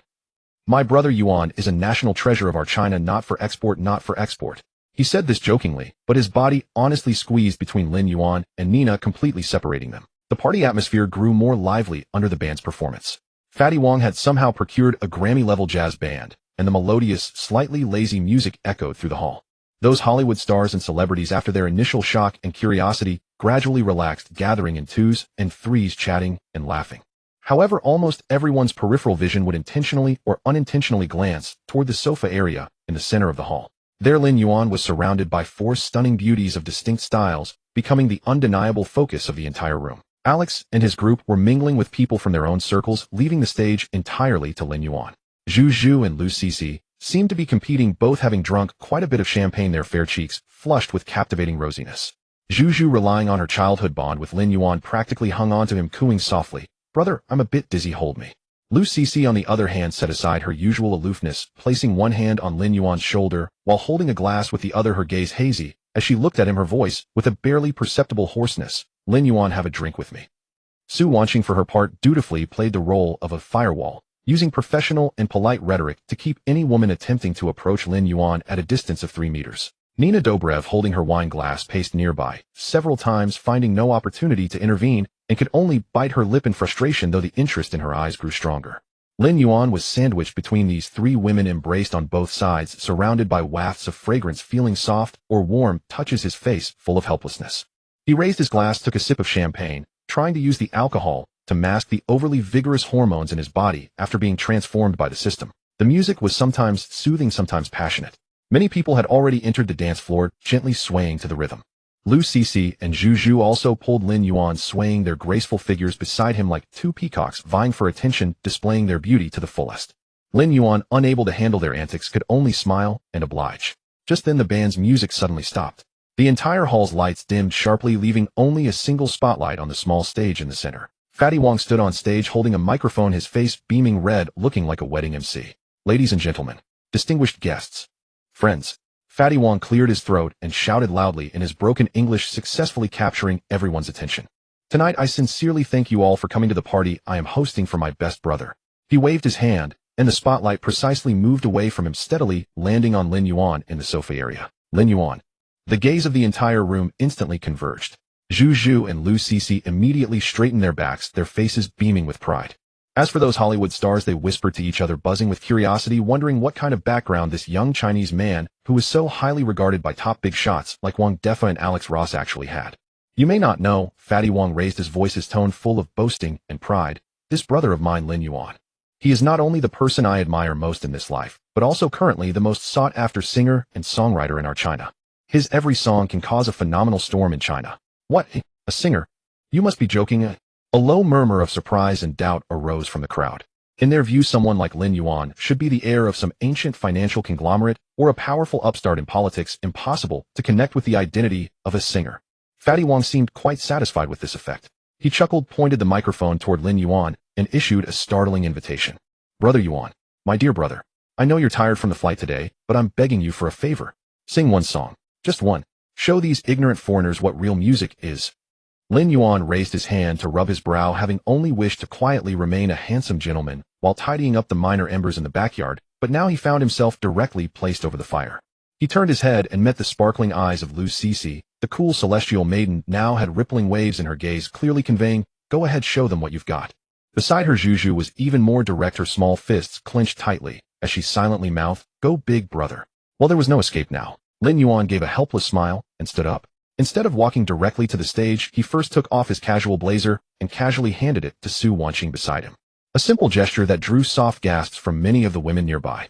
My brother Yuan is a national treasure of our China, not for export, not for export. He said this jokingly, but his body honestly squeezed between Lin Yuan and Nina, completely separating them. The party atmosphere grew more lively under the band's performance. Fatty Wong had somehow procured a Grammy-level jazz band, and the melodious, slightly lazy music echoed through the hall. Those Hollywood stars and celebrities, after their initial shock and curiosity, gradually relaxed, gathering in twos and threes, chatting and laughing. However, almost everyone's peripheral vision would intentionally or unintentionally glance toward the sofa area in the center of the hall. There Lin Yuan was surrounded by four stunning beauties of distinct styles, becoming the undeniable focus of the entire room. Alex and his group were mingling with people from their own circles, leaving the stage entirely to Lin Yuan. Zhu Zhu and Lu Cixi seemed to be competing, both having drunk quite a bit of champagne, their fair cheeks flushed with captivating rosiness. Zhu Zhu, relying on her childhood bond with Lin Yuan, practically hung on to him, cooing softly, "Brother, I'm a bit dizzy, hold me." Lu Cixi, on the other hand, set aside her usual aloofness, placing one hand on Lin Yuan's shoulder while holding a glass with the other, her gaze hazy as she looked at him, her voice with a barely perceptible hoarseness. "Lin Yuan, have a drink with me." Su Wanqing, for her part, dutifully played the role of a firewall, using professional and polite rhetoric to keep any woman attempting to approach Lin Yuan at a distance of 3 meters. Nina Dobrev, holding her wine glass, paced nearby, several times finding no opportunity to intervene, and could only bite her lip in frustration, though the interest in her eyes grew stronger. Lin Yuan was sandwiched between these 3 women, embraced on both sides, surrounded by wafts of fragrance, feeling soft or warm touches, his face full of helplessness. He raised his glass, took a sip of champagne, trying to use the alcohol to mask the overly vigorous hormones in his body after being transformed by the system. The music was sometimes soothing, sometimes passionate. Many people had already entered the dance floor, gently swaying to the rhythm. Lu Cixi and Zhu Zhu also pulled Lin Yuan, swaying their graceful figures beside him like 2 peacocks vying for attention, displaying their beauty to the fullest. Lin Yuan, unable to handle their antics, could only smile and oblige. Just then the band's music suddenly stopped. The entire hall's lights dimmed sharply, leaving only a single spotlight on the small stage in the center. Fatty Wong stood on stage holding a microphone, his face beaming red, looking like a wedding MC. "Ladies and gentlemen, distinguished guests, friends." Fatty Wong cleared his throat and shouted loudly in his broken English, successfully capturing everyone's attention. "Tonight I sincerely thank you all for coming to the party I am hosting for my best brother." He waved his hand, and the spotlight precisely moved away from him, steadily landing on Lin Yuan in the sofa area. Lin Yuan. The gaze of the entire room instantly converged. Zhu Zhu and Lu Cixi immediately straightened their backs, their faces beaming with pride. As for those Hollywood stars, they whispered to each other, buzzing with curiosity, wondering what kind of background this young Chinese man, who was so highly regarded by top big shots like Wang Defa and Alex Ross, actually had. "You may not know," Fatty Wong raised his voice, his tone full of boasting and pride, "this brother of mine, Lin Yuan. He is not only the person I admire most in this life, but also currently the most sought-after singer and songwriter in our China. His every song can cause a phenomenal storm in China." "What? A singer? You must be joking." A low murmur of surprise and doubt arose from the crowd. In their view, someone like Lin Yuan should be the heir of some ancient financial conglomerate or a powerful upstart in politics, impossible to connect with the identity of a singer. Fatty Wong seemed quite satisfied with this effect. He chuckled, pointed the microphone toward Lin Yuan, and issued a startling invitation. "Brother Yuan, my dear brother, I know you're tired from the flight today, but I'm begging you for a favor. Sing one song. Just one. Show these ignorant foreigners what real music is." Lin Yuan raised his hand to rub his brow, having only wished to quietly remain a handsome gentleman while tidying up the minor embers in the backyard, but now he found himself directly placed over the fire. He turned his head and met the sparkling eyes of Lu Cixi. The cool celestial maiden now had rippling waves in her gaze, clearly conveying, "Go ahead, show them what you've got." Beside her, Zhu Zhu was even more direct, her small fists clenched tightly as she silently mouthed, "Go big, brother." Well, there was no escape now. Lin Yuan gave a helpless smile and stood up. Instead of walking directly to the stage, he first took off his casual blazer and casually handed it to Su Wanqing beside him. A simple gesture that drew soft gasps from many of the women nearby.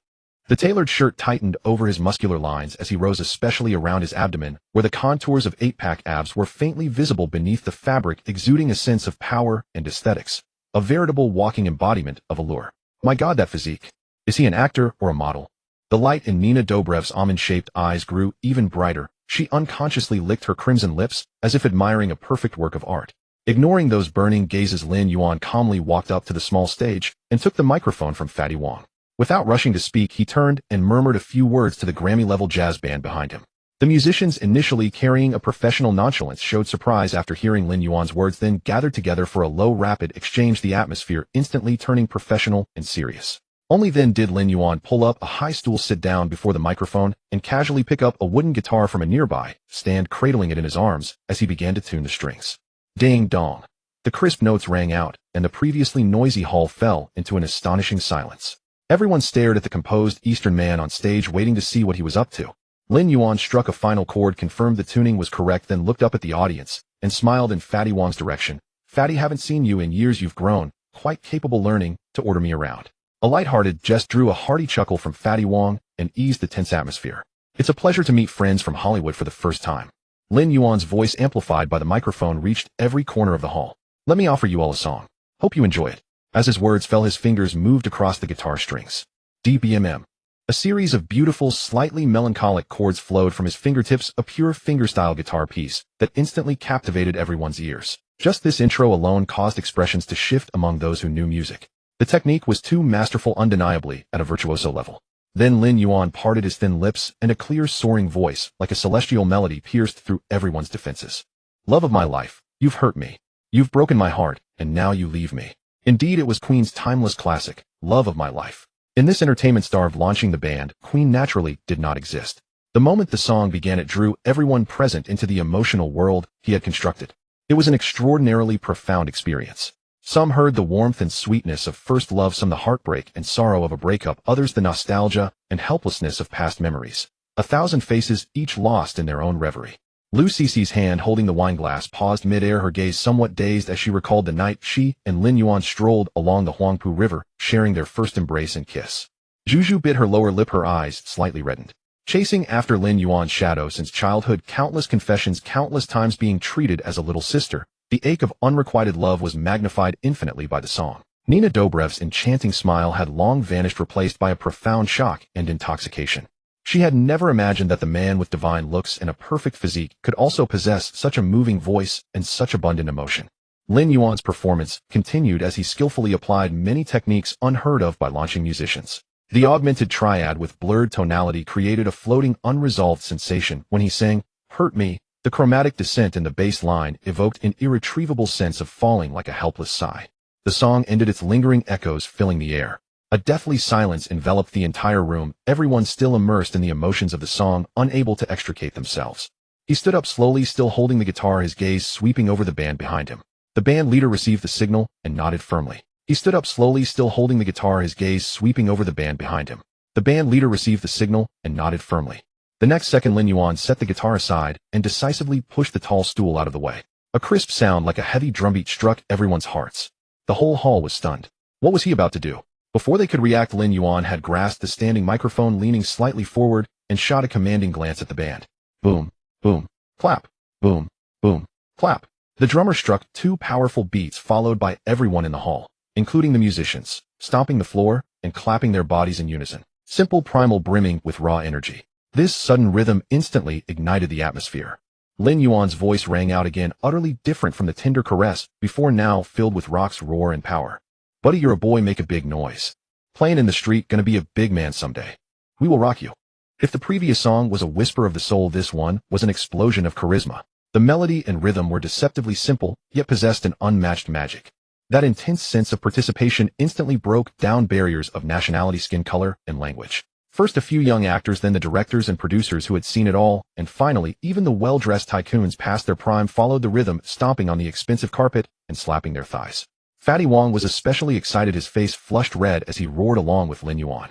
The tailored shirt tightened over his muscular lines as he rose, especially around his abdomen, where the contours of 8-pack abs were faintly visible beneath the fabric, exuding a sense of power and aesthetics. A veritable walking embodiment of allure. My God, that physique. Is he an actor or a model? The light in Nina Dobrev's almond-shaped eyes grew even brighter. She unconsciously licked her crimson lips, as if admiring a perfect work of art. Ignoring those burning gazes, Lin Yuan calmly walked up to the small stage and took the microphone from Fatty Wong. Without rushing to speak, he turned and murmured a few words to the Grammy-level jazz band behind him. The musicians, initially carrying a professional nonchalance, showed surprise after hearing Lin Yuan's words, then gathered together for a low, rapid exchange, the atmosphere instantly turning professional and serious. Only then did Lin Yuan pull up a high stool, sit down before the microphone, and casually pick up a wooden guitar from a nearby stand, cradling it in his arms as he began to tune the strings. Ding dong. The crisp notes rang out, and the previously noisy hall fell into an astonishing silence. Everyone stared at the composed Eastern man on stage, waiting to see what he was up to. Lin Yuan struck a final chord, confirmed the tuning was correct, then looked up at the audience and smiled in Fatty Wong's direction. Fatty, haven't seen you in years. You've grown, quite capable, learning to order me around. A light-hearted jest drew a hearty chuckle from Fatty Wong and eased the tense atmosphere. It's a pleasure to meet friends from Hollywood for the first time. Lin Yuan's voice, amplified by the microphone, reached every corner of the hall. Let me offer you all a song. Hope you enjoy it. As his words fell, his fingers moved across the guitar strings. DBMM. A series of beautiful, slightly melancholic chords flowed from his fingertips, a pure fingerstyle guitar piece that instantly captivated everyone's ears. Just this intro alone caused expressions to shift among those who knew music. The technique was too masterful, undeniably at a virtuoso level. Then Lin Yuan parted his thin lips, and a clear, soaring voice, like a celestial melody, pierced through everyone's defenses. Love of my life, you've hurt me. You've broken my heart, and now you leave me. Indeed, it was Queen's timeless classic, Love of My Life. In this entertainment-starved launching the band, Queen naturally did not exist. The moment the song began, it drew everyone present into the emotional world he had constructed. It was an extraordinarily profound experience. Some heard the warmth and sweetness of first love, some the heartbreak and sorrow of a breakup, others the nostalgia and helplessness of past memories. 1,000 faces, each lost in their own reverie. Lu Cici's hand holding the wineglass paused mid-air, her gaze somewhat dazed as she recalled the night she and Lin Yuan strolled along the Huangpu River, sharing their first embrace and kiss. Juju bit her lower lip, her eyes slightly reddened. Chasing after Lin Yuan's shadow since childhood, countless confessions, countless times being treated as a little sister, the ache of unrequited love was magnified infinitely by the song. Nina Dobrev's enchanting smile had long vanished, replaced by a profound shock and intoxication. She had never imagined that the man with divine looks and a perfect physique could also possess such a moving voice and such abundant emotion. Lin Yuan's performance continued as he skillfully applied many techniques unheard of by launching musicians. The augmented triad with blurred tonality created a floating, unresolved sensation when he sang, "Hurt Me." The chromatic descent in the bass line evoked an irretrievable sense of falling like a helpless sigh. The song ended, its lingering echoes filling the air. A deathly silence enveloped the entire room, everyone still immersed in the emotions of the song, unable to extricate themselves. He stood up slowly, still holding the guitar, his gaze sweeping over the band behind him. The band leader received the signal and nodded firmly. He stood up slowly, still holding the guitar, his gaze sweeping over the band behind him. The band leader received the signal and nodded firmly. The next second, Lin Yuan set the guitar aside and decisively pushed the tall stool out of the way. A crisp sound like a heavy drumbeat struck everyone's hearts. The whole hall was stunned. What was he about to do? Before they could react, Lin Yuan had grasped the standing microphone, leaning slightly forward, and shot a commanding glance at the band. Boom, boom, clap, boom, boom, clap. The drummer struck 2 powerful beats, followed by everyone in the hall, including the musicians, stomping the floor and clapping their bodies in unison. Simple, primal, brimming with raw energy. This sudden rhythm instantly ignited the atmosphere. Lin Yuan's voice rang out again, utterly different from the tender caress before, now filled with rock's roar and power. Buddy, you're a boy, make a big noise. Playing in the street, gonna be a big man someday. We will rock you. If the previous song was a whisper of the soul, this one was an explosion of charisma. The melody and rhythm were deceptively simple, yet possessed an unmatched magic. That intense sense of participation instantly broke down barriers of nationality, skin color, and language. First a few young actors, then the directors and producers who had seen it all, and finally, even the well-dressed tycoons past their prime followed the rhythm, stomping on the expensive carpet and slapping their thighs. Fatty Wong was especially excited, his face flushed red as he roared along with Lin Yuan.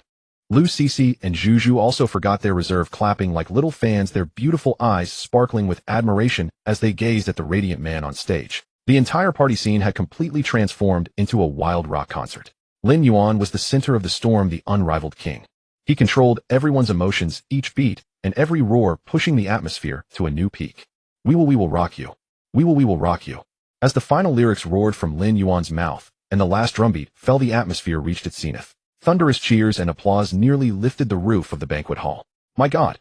Lu Cici and Juju also forgot their reserve, clapping like little fans, their beautiful eyes sparkling with admiration as they gazed at the radiant man on stage. The entire party scene had completely transformed into a wild rock concert. Lin Yuan was the center of the storm, the unrivaled king. He controlled everyone's emotions, each beat and every roar pushing the atmosphere to a new peak. We will rock you. We will rock you. As the final lyrics roared from Lin Yuan's mouth and the last drumbeat fell, the atmosphere reached its zenith. Thunderous cheers and applause nearly lifted the roof of the banquet hall. My God!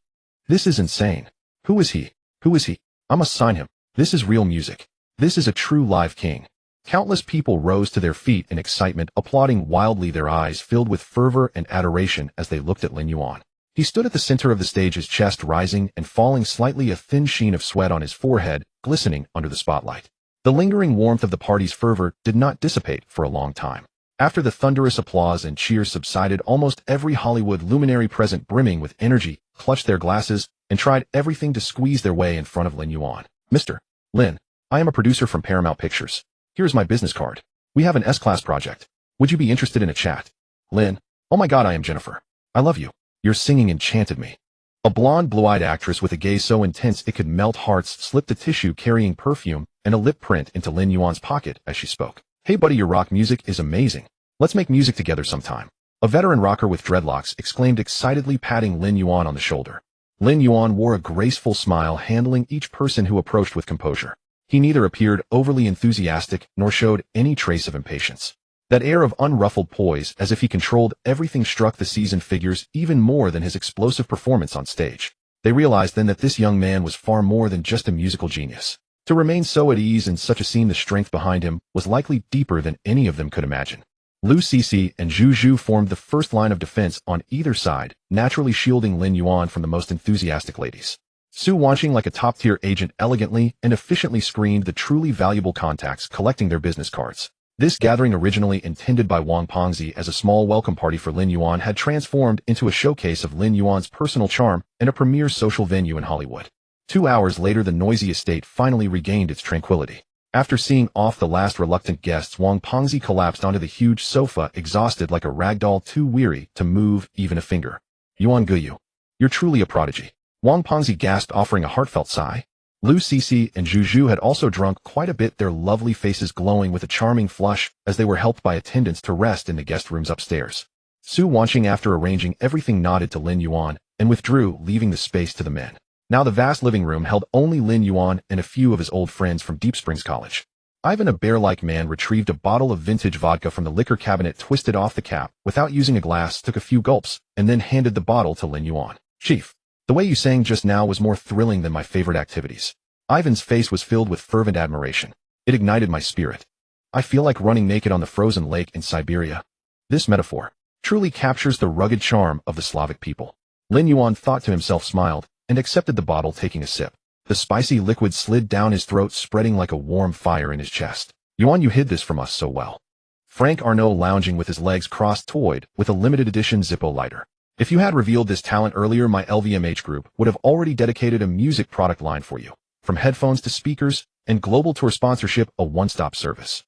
This is insane. Who is he? Who is he? I must sign him. This is real music. This is a true live king. Countless people rose to their feet in excitement, applauding wildly, their eyes filled with fervor and adoration as they looked at Lin Yuan. He stood at the center of the stage, his chest rising and falling slightly, a thin sheen of sweat on his forehead, glistening under the spotlight. The lingering warmth of the party's fervor did not dissipate for a long time. After the thunderous applause and cheers subsided, almost every Hollywood luminary present, brimming with energy, clutched their glasses and tried everything to squeeze their way in front of Lin Yuan. Mr. Lin, I am a producer from Paramount Pictures. Here's my business card. We have an S-class project. Would you be interested in a chat? Lin, oh my God, I am Jennifer. I love you. Your singing enchanted me. A blonde, blue-eyed actress with a gaze so intense it could melt hearts slipped a tissue carrying perfume and a lip print into Lin Yuan's pocket as she spoke. Hey buddy, your rock music is amazing. Let's make music together sometime. A veteran rocker with dreadlocks exclaimed excitedly, patting Lin Yuan on the shoulder. Lin Yuan wore a graceful smile, handling each person who approached with composure. He neither appeared overly enthusiastic nor showed any trace of impatience. That air of unruffled poise, as if he controlled everything, struck the seasoned figures even more than his explosive performance on stage. They realized then that this young man was far more than just a musical genius. To remain so at ease in such a scene, the strength behind him was likely deeper than any of them could imagine. Lu Cixi and Zhu Zhu formed the first line of defense on either side, naturally shielding Lin Yuan from the most enthusiastic ladies. Su Wanqing, like a top-tier agent, elegantly and efficiently screened the truly valuable contacts, collecting their business cards. This gathering, originally intended by Wang Pengzi as a small welcome party for Lin Yuan, had transformed into a showcase of Lin Yuan's personal charm and a premier social venue in Hollywood. 2 hours later, the noisy estate finally regained its tranquility. After seeing off the last reluctant guests, Wang Pengzi collapsed onto the huge sofa, exhausted like a rag doll, too weary to move even a finger. Yuan Guyu, you're truly a prodigy. Wang Pengzi gasped, offering a heartfelt sigh. Lu Cixi and Zhu Zhu had also drunk quite a bit, their lovely faces glowing with a charming flush as they were helped by attendants to rest in the guest rooms upstairs. Su Wanqing, after arranging everything, nodded to Lin Yuan and withdrew, leaving the space to the men. Now the vast living room held only Lin Yuan and a few of his old friends from Deep Springs College. Ivan, a bear-like man, retrieved a bottle of vintage vodka from the liquor cabinet, twisted off the cap without using a glass, took a few gulps, and then handed the bottle to Lin Yuan. Chief, the way you sang just now was more thrilling than my favorite activities. Ivan's face was filled with fervent admiration. It ignited my spirit. I feel like running naked on the frozen lake in Siberia. This metaphor truly captures the rugged charm of the Slavic people. Lin Yuan thought to himself, smiled, and accepted the bottle, taking a sip. The spicy liquid slid down his throat, spreading like a warm fire in his chest. Yuan, you hid this from us so well. Frank Arnault, lounging with his legs crossed, toyed with a limited edition Zippo lighter. If you had revealed this talent earlier, my LVMH group would have already dedicated a music product line for you. From headphones to speakers and global tour sponsorship, a one-stop service.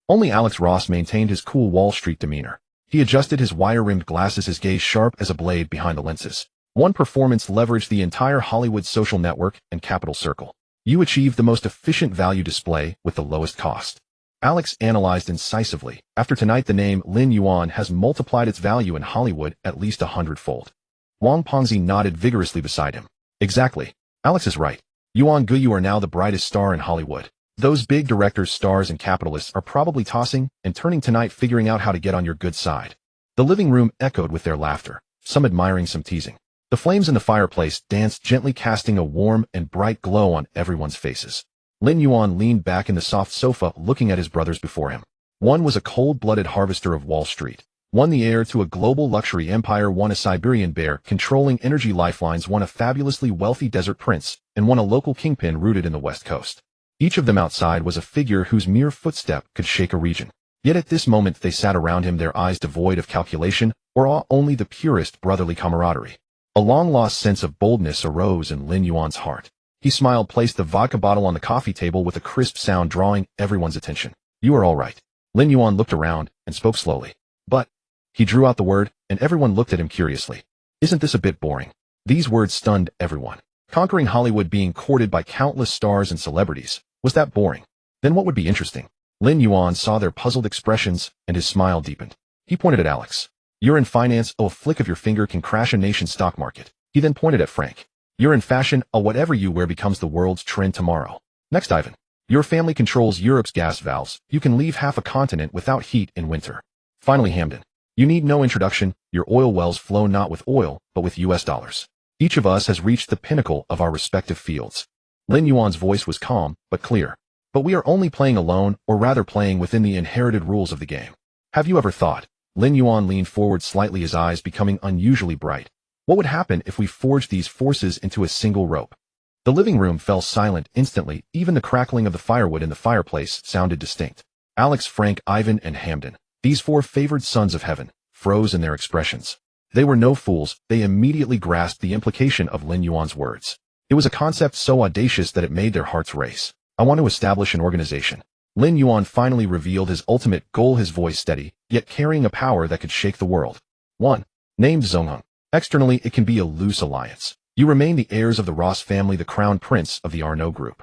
Only Alex Ross maintained his cool Wall Street demeanor. He adjusted his wire-rimmed glasses, his gaze sharp as a blade behind the lenses. One performance leveraged the entire Hollywood social network and capital circle. You achieved the most efficient value display with the lowest cost. Alex analyzed incisively. After tonight, the name Lin Yuan has multiplied its value in Hollywood at least 100-fold. Wang Pengzi nodded vigorously beside him. Exactly. Alex is right. Yuan Gu, you are now the brightest star in Hollywood. Those big directors, stars, and capitalists are probably tossing and turning tonight, figuring out how to get on your good side. The living room echoed with their laughter, some admiring, some teasing. The flames in the fireplace danced gently, casting a warm and bright glow on everyone's faces. Lin Yuan leaned back in the soft sofa, looking at his brothers before him. One was a cold-blooded harvester of Wall Street. One the heir to a global luxury empire. One a Siberian bear controlling energy lifelines. One a fabulously wealthy desert prince. And one a local kingpin rooted in the West Coast. Each of them outside was a figure whose mere footstep could shake a region. Yet at this moment they sat around him, their eyes devoid of calculation or awe, only the purest brotherly camaraderie. A long-lost sense of boldness arose in Lin Yuan's heart. He smiled, placed the vodka bottle on the coffee table with a crisp sound, drawing everyone's attention. You are all right. Lin Yuan looked around and spoke slowly. But, he drew out the word, and everyone looked at him curiously. Isn't this a bit boring? These words stunned everyone. Conquering Hollywood, being courted by countless stars and celebrities. Was that boring? Then what would be interesting? Lin Yuan saw their puzzled expressions, and his smile deepened. He pointed at Alex. You're in finance, oh, a flick of your finger can crash a nation's stock market. He then pointed at Frank. You're in fashion, oh, whatever you wear becomes the world's trend tomorrow. Next, Ivan. Your family controls Europe's gas valves. You can leave half a continent without heat in winter. Finally, Hamden. You need no introduction, your oil wells flow not with oil, but with US dollars. Each of us has reached the pinnacle of our respective fields. Lin Yuan's voice was calm, but clear. But we are only playing alone, or rather playing within the inherited rules of the game. Have you ever thought? Lin Yuan leaned forward slightly, his eyes becoming unusually bright. What would happen if we forged these forces into a single rope? The living room fell silent instantly, even the crackling of the firewood in the fireplace sounded distinct. Alex, Frank, Ivan, and Hamden, these four favored sons of heaven, froze in their expressions. They were no fools, they immediately grasped the implication of Lin Yuan's words. It was a concept so audacious that it made their hearts race. I want to establish an organization. Lin Yuan finally revealed his ultimate goal, his voice steady, yet carrying a power that could shake the world. 1. Named Zongheng. Externally, it can be a loose alliance. You remain the heirs of the Ross family, the crown prince of the Arnaud group.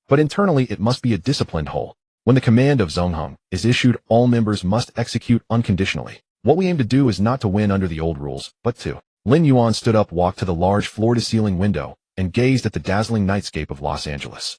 But internally, it must be a disciplined whole. When the command of Zongheng is issued, all members must execute unconditionally. What we aim to do is not to win under the old rules, but to. Lin Yuan stood up, walked to the large floor-to-ceiling window, and gazed at the dazzling nightscape of Los Angeles.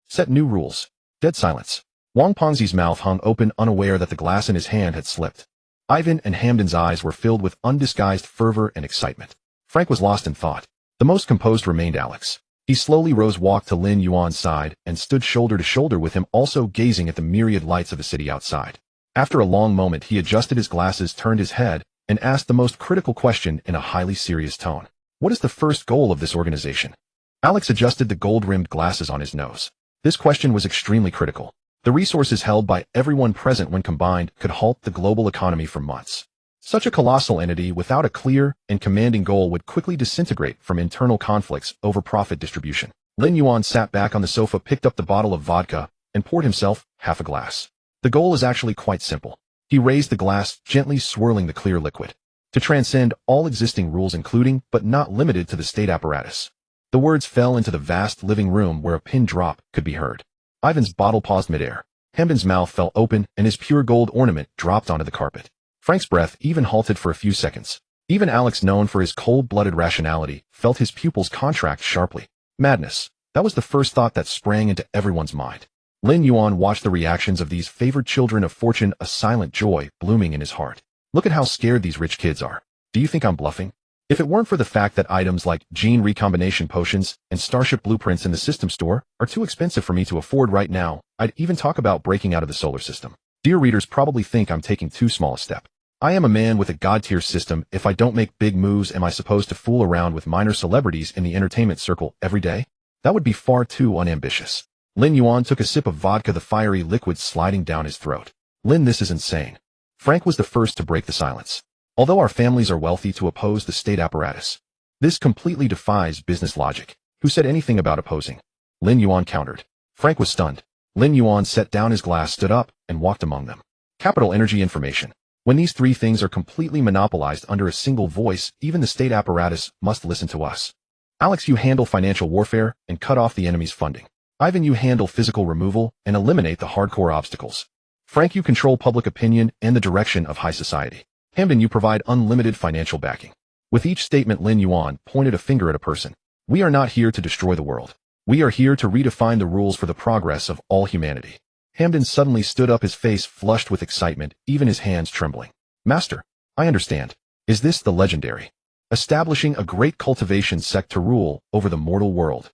Set new rules. Dead silence. Wang Pengzi's mouth hung open, unaware that the glass in his hand had slipped. Ivan and Hamden's eyes were filled with undisguised fervor and excitement. Frank was lost in thought. The most composed remained Alex. He slowly rose, walked to Lin Yuan's side, and stood shoulder to shoulder with him, also gazing at the myriad lights of the city outside. After a long moment, he adjusted his glasses, turned his head, and asked the most critical question in a highly serious tone. What is the first goal of this organization? Alex adjusted the gold-rimmed glasses on his nose. This question was extremely critical. The resources held by everyone present when combined could halt the global economy for months. Such a colossal entity without a clear and commanding goal would quickly disintegrate from internal conflicts over profit distribution. Lin Yuan sat back on the sofa, picked up the bottle of vodka, and poured himself half a glass. The goal is actually quite simple. He raised the glass, gently swirling the clear liquid. To transcend all existing rules, including, but not limited to, the state apparatus. The words fell into the vast living room where a pin drop could be heard. Ivan's bottle paused midair. Hamden's mouth fell open, and his pure gold ornament dropped onto the carpet. Frank's breath even halted for a few seconds. Even Alex, known for his cold-blooded rationality, felt his pupils contract sharply. Madness. That was the first thought that sprang into everyone's mind. Lin Yuan watched the reactions of these favored children of fortune, a silent joy blooming in his heart. Look at how scared these rich kids are. Do you think I'm bluffing? If it weren't for the fact that items like gene recombination potions and starship blueprints in the system store are too expensive for me to afford right now, I'd even talk about breaking out of the solar system. Dear readers probably think I'm taking too small a step. I am a man with a god-tier system. If I don't make big moves, am I supposed to fool around with minor celebrities in the entertainment circle every day? That would be far too unambitious. Lin Yuan took a sip of vodka, the fiery liquid sliding down his throat. Lin, this is insane. Frank was the first to break the silence. Although our families are wealthy to oppose the state apparatus, this completely defies business logic. Who said anything about opposing? Lin Yuan countered. Frank was stunned. Lin Yuan set down his glass, stood up, and walked among them. Capital, energy, information. When these three things are completely monopolized under a single voice, even the state apparatus must listen to us. Alex, you handle financial warfare and cut off the enemy's funding. Ivan, you handle physical removal and eliminate the hardcore obstacles. Frank, you control public opinion and the direction of high society. Hamden, you provide unlimited financial backing. With each statement, Lin Yuan pointed a finger at a person. We are not here to destroy the world. We are here to redefine the rules for the progress of all humanity. Hamden suddenly stood up, his face flushed with excitement, even his hands trembling. Master, I understand. Is this the legendary? Establishing a great cultivation sect to rule over the mortal world.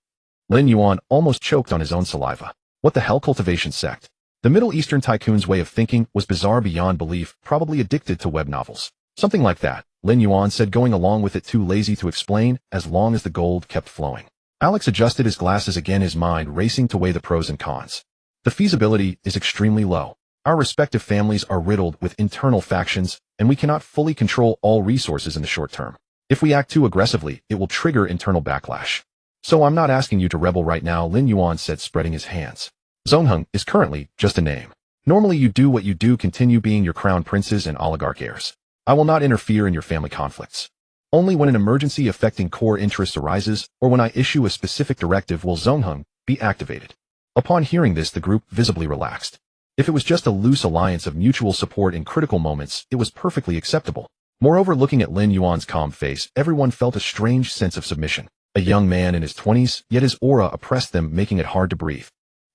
Lin Yuan almost choked on his own saliva. What the hell, cultivation sect? The Middle Eastern tycoon's way of thinking was bizarre beyond belief, probably addicted to web novels. Something like that, Lin Yuan said, going along with it, too lazy to explain, as long as the gold kept flowing. Alex adjusted his glasses again, his mind racing to weigh the pros and cons. The feasibility is extremely low. Our respective families are riddled with internal factions, and we cannot fully control all resources in the short term. If we act too aggressively, it will trigger internal backlash. So I'm not asking you to rebel right now, Lin Yuan said, spreading his hands. Zongheng is currently just a name. Normally you do what you do, continue being your crown princes and oligarch heirs. I will not interfere in your family conflicts. Only when an emergency affecting core interests arises, or when I issue a specific directive, will Zongheng be activated. Upon hearing this, the group visibly relaxed. If it was just a loose alliance of mutual support in critical moments, it was perfectly acceptable. Moreover, looking at Lin Yuan's calm face, everyone felt a strange sense of submission. A young man in his 20s, yet his aura oppressed them, making it hard to breathe.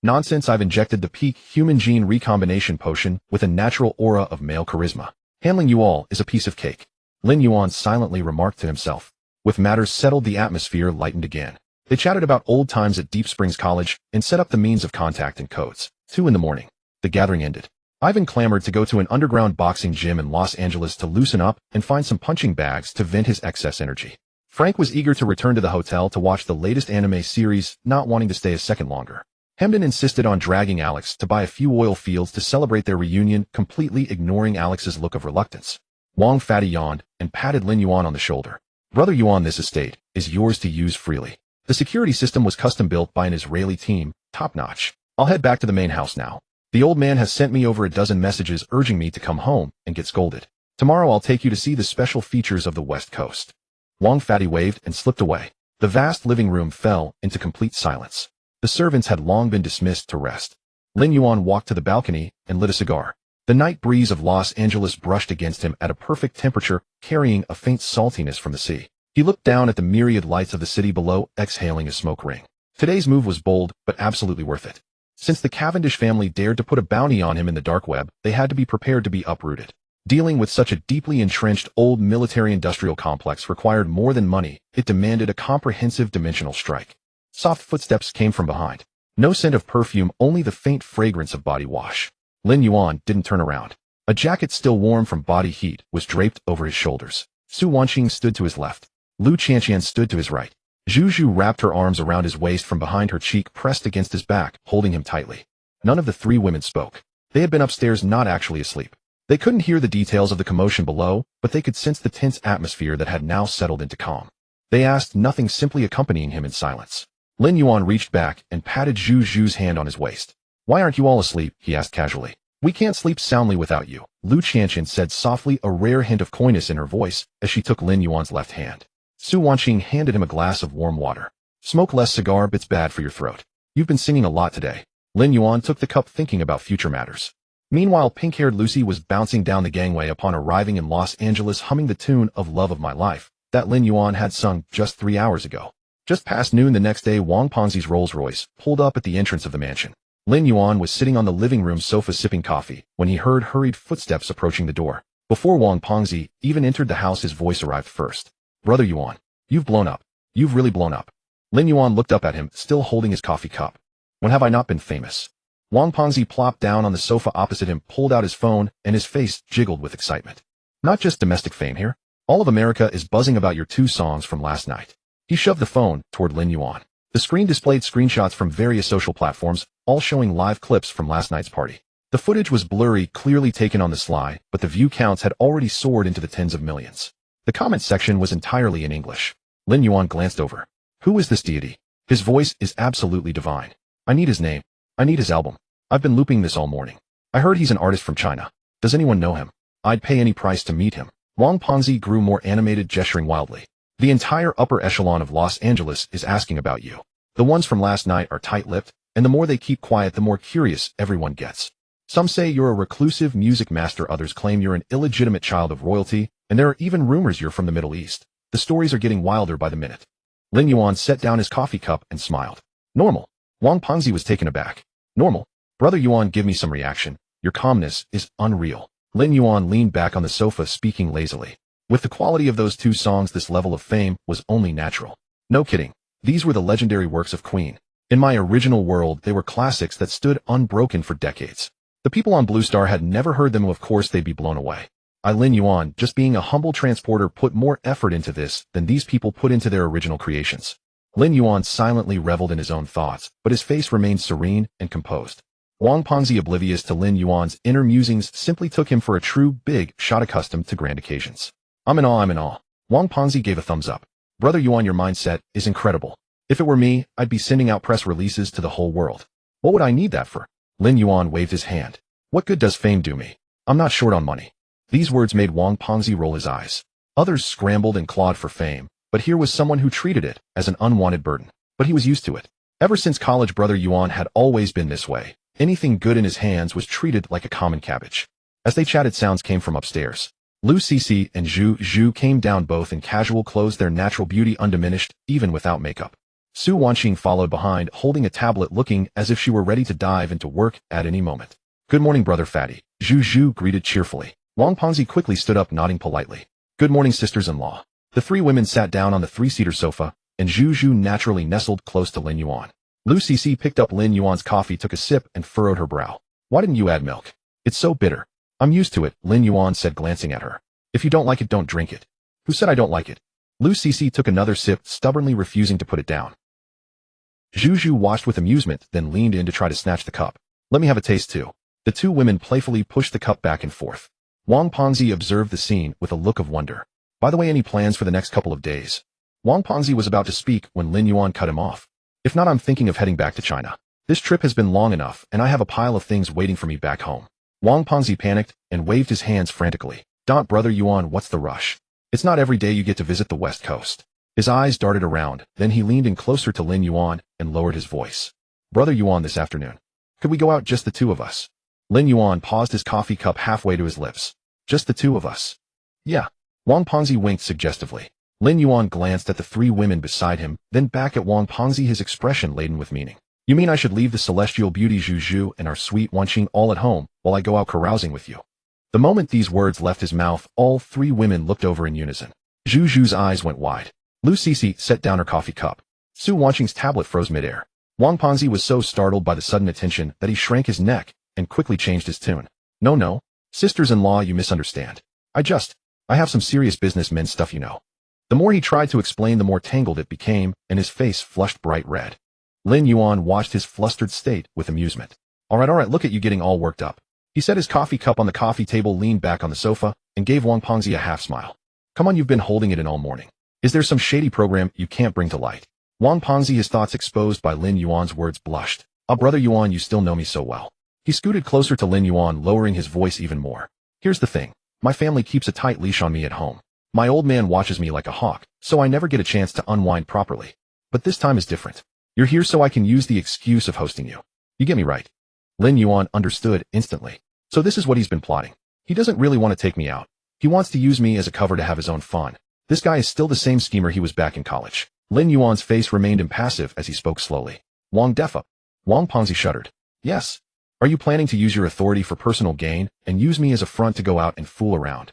Nonsense, I've injected the peak human gene recombination potion with a natural aura of male charisma. Handling you all is a piece of cake, Lin Yuan silently remarked to himself. With matters settled, the atmosphere lightened again. They chatted about old times at Deep Springs College and set up the means of contact and codes. 2 in the morning. The gathering ended. Ivan clamored to go to an underground boxing gym in Los Angeles to loosen up and find some punching bags to vent his excess energy. Frank was eager to return to the hotel to watch the latest anime series, not wanting to stay a second longer. Hemden insisted on dragging Alex to buy a few oil fields to celebrate their reunion, completely ignoring Alex's look of reluctance. Wang Fatty yawned and patted Lin Yuan on the shoulder. Brother Yuan, this estate is yours to use freely. The security system was custom built by an Israeli team, top-notch. I'll head back to the main house now. The old man has sent me over a dozen messages urging me to come home and get scolded. Tomorrow I'll take you to see the special features of the West Coast. Wang Fatty waved and slipped away. The vast living room fell into complete silence. The servants had long been dismissed to rest. Lin Yuan walked to the balcony and lit a cigar. The night breeze of Los Angeles brushed against him at a perfect temperature, carrying a faint saltiness from the sea. He looked down at the myriad lights of the city below, exhaling a smoke ring. Today's move was bold, but absolutely worth it. Since the Cavendish family dared to put a bounty on him in the dark web, they had to be prepared to be uprooted. Dealing with such a deeply entrenched old military-industrial complex required more than money. It demanded a comprehensive dimensional strike. Soft footsteps came from behind. No scent of perfume, only the faint fragrance of body wash. Lin Yuan didn't turn around. A jacket still warm from body heat was draped over his shoulders. Su Wanqing stood to his left. Lu Qianqian stood to his right. Zhu Zhu wrapped her arms around his waist from behind, her cheek pressed against his back, holding him tightly. None of the 3 women spoke. They had been upstairs, not actually asleep. They couldn't hear the details of the commotion below, but they could sense the tense atmosphere that had now settled into calm. They asked nothing, simply accompanying him in silence. Lin Yuan reached back and patted Zhu Zhu's hand on his waist. Why aren't you all asleep? He asked casually. We can't sleep soundly without you, Lu Qianqian said softly, a rare hint of coyness in her voice as she took Lin Yuan's left hand. Su Wanqing handed him a glass of warm water. Smoke less cigar, it's bad for your throat. You've been singing a lot today. Lin Yuan took the cup, thinking about future matters. Meanwhile, pink-haired Lucy was bouncing down the gangway upon arriving in Los Angeles, humming the tune of Love of My Life that Lin Yuan had sung just 3 hours ago. Just past noon the next day, Wang Pengzi's Rolls-Royce pulled up at the entrance of the mansion. Lin Yuan was sitting on the living room sofa sipping coffee when he heard hurried footsteps approaching the door. Before Wang Pengzi even entered the house, his voice arrived first. Brother Yuan, you've blown up. You've really blown up. Lin Yuan looked up at him, still holding his coffee cup. When have I not been famous? Wang Pengzi plopped down on the sofa opposite him, pulled out his phone, and his face jiggled with excitement. Not just domestic fame here. All of America is buzzing about your 2 songs from last night. He shoved the phone toward Lin Yuan. The screen displayed screenshots from various social platforms, all showing live clips from last night's party. The footage was blurry, clearly taken on the sly, but the view counts had already soared into the tens of millions. The comment section was entirely in English. Lin Yuan glanced over. Who is this deity? His voice is absolutely divine. I need his name. I need his album. I've been looping this all morning. I heard he's an artist from China. Does anyone know him? I'd pay any price to meet him. Wang Pengzi grew more animated, gesturing wildly. The entire upper echelon of Los Angeles is asking about you. The ones from last night are tight-lipped, and the more they keep quiet, the more curious everyone gets. Some say you're a reclusive music master, others claim you're an illegitimate child of royalty, and there are even rumors you're from the Middle East. The stories are getting wilder by the minute. Lin Yuan set down his coffee cup and smiled. Normal. Wang Pengzi was taken aback. Normal. Brother Yuan, give me some reaction. Your calmness is unreal. Lin Yuan leaned back on the sofa, speaking lazily. With the quality of those 2 songs, this level of fame was only natural. No kidding. These were the legendary works of Queen. In my original world, they were classics that stood unbroken for decades. The people on Blue Star had never heard them, of course they'd be blown away. I, Lin Yuan, just being a humble transporter, put more effort into this than these people put into their original creations. Lin Yuan silently reveled in his own thoughts, but his face remained serene and composed. Wang Pengzi, oblivious to Lin Yuan's inner musings, simply took him for a true big shot accustomed to grand occasions. I'm in awe. Wang Pengzi gave a thumbs up. Brother Yuan, your mindset is incredible. If it were me, I'd be sending out press releases to the whole world. What would I need that for? Lin Yuan waved his hand. What good does fame do me? I'm not short on money. These words made Wang Pengzi roll his eyes. Others scrambled and clawed for fame, but here was someone who treated it as an unwanted burden. But he was used to it. Ever since college, Brother Yuan had always been this way. Anything good in his hands was treated like a common cabbage. As they chatted, sounds came from upstairs. Lu Cixi and Zhu Zhu came down, both in casual clothes, their natural beauty undiminished, even without makeup. Su Wanqing followed behind, holding a tablet, looking as if she were ready to dive into work at any moment. Good morning, Brother Fatty, Zhu Zhu greeted cheerfully. Wang Pengzi quickly stood up, nodding politely. Good morning, sisters-in-law. The three women sat down on the three-seater sofa, and Zhu Zhu naturally nestled close to Lin Yuan. Lu Cixi picked up Lin Yuan's coffee, took a sip, and furrowed her brow. Why didn't you add milk? It's so bitter. I'm used to it, Lin Yuan said, glancing at her. If you don't like it, don't drink it. Who said I don't like it? Lu Cixi took another sip, stubbornly refusing to put it down. Zhu Zhu watched with amusement, then leaned in to try to snatch the cup. Let me have a taste too. The two women playfully pushed the cup back and forth. Wang Pengzi observed the scene with a look of wonder. By the way, any plans for the next couple of days? Wang Pengzi was about to speak when Lin Yuan cut him off. If not, I'm thinking of heading back to China. This trip has been long enough, and I have a pile of things waiting for me back home. Wang Pengzi panicked and waved his hands frantically. Brother Yuan, what's the rush? It's not every day you get to visit the West Coast. His eyes darted around, then he leaned in closer to Lin Yuan and lowered his voice. Brother Yuan, this afternoon. Could we go out, just the two of us? Lin Yuan paused, his coffee cup halfway to his lips. Just the two of us? Yeah. Wang Pengzi winked suggestively. Lin Yuan glanced at the three women beside him, then back at Wang Pengzi, his expression laden with meaning. You mean I should leave the celestial beauty Zhu Zhu and our sweet Wanqing all at home while I go out carousing with you? The moment these words left his mouth, all three women looked over in unison. Zhu Zhu's eyes went wide. Lu Cixi set down her coffee cup. Su Wanqing's tablet froze midair. Wang Pengzi was so startled by the sudden attention that he shrank his neck and quickly changed his tune. No, sisters-in-law, you misunderstand. I have some serious business men stuff, you know. The more he tried to explain, the more tangled it became, and his face flushed bright red. Lin Yuan watched his flustered state with amusement. All right, look at you getting all worked up. He set his coffee cup on the coffee table, leaned back on the sofa, and gave Wang Pengzi a half smile. Come on, you've been holding it in all morning. Is there some shady program you can't bring to light? Wang Pengzi, his thoughts exposed by Lin Yuan's words, blushed. Brother Yuan, you still know me so well. He scooted closer to Lin Yuan, lowering his voice even more. Here's the thing. My family keeps a tight leash on me at home. My old man watches me like a hawk, so I never get a chance to unwind properly. But this time is different. You're here so I can use the excuse of hosting you. You get me right? Lin Yuan understood instantly. So this is what he's been plotting. He doesn't really want to take me out. He wants to use me as a cover to have his own fun. This guy is still the same schemer he was back in college. Lin Yuan's face remained impassive as he spoke slowly. Wang Defa. Wang Pengzi shuddered. Yes. Are you planning to use your authority for personal gain and use me as a front to go out and fool around?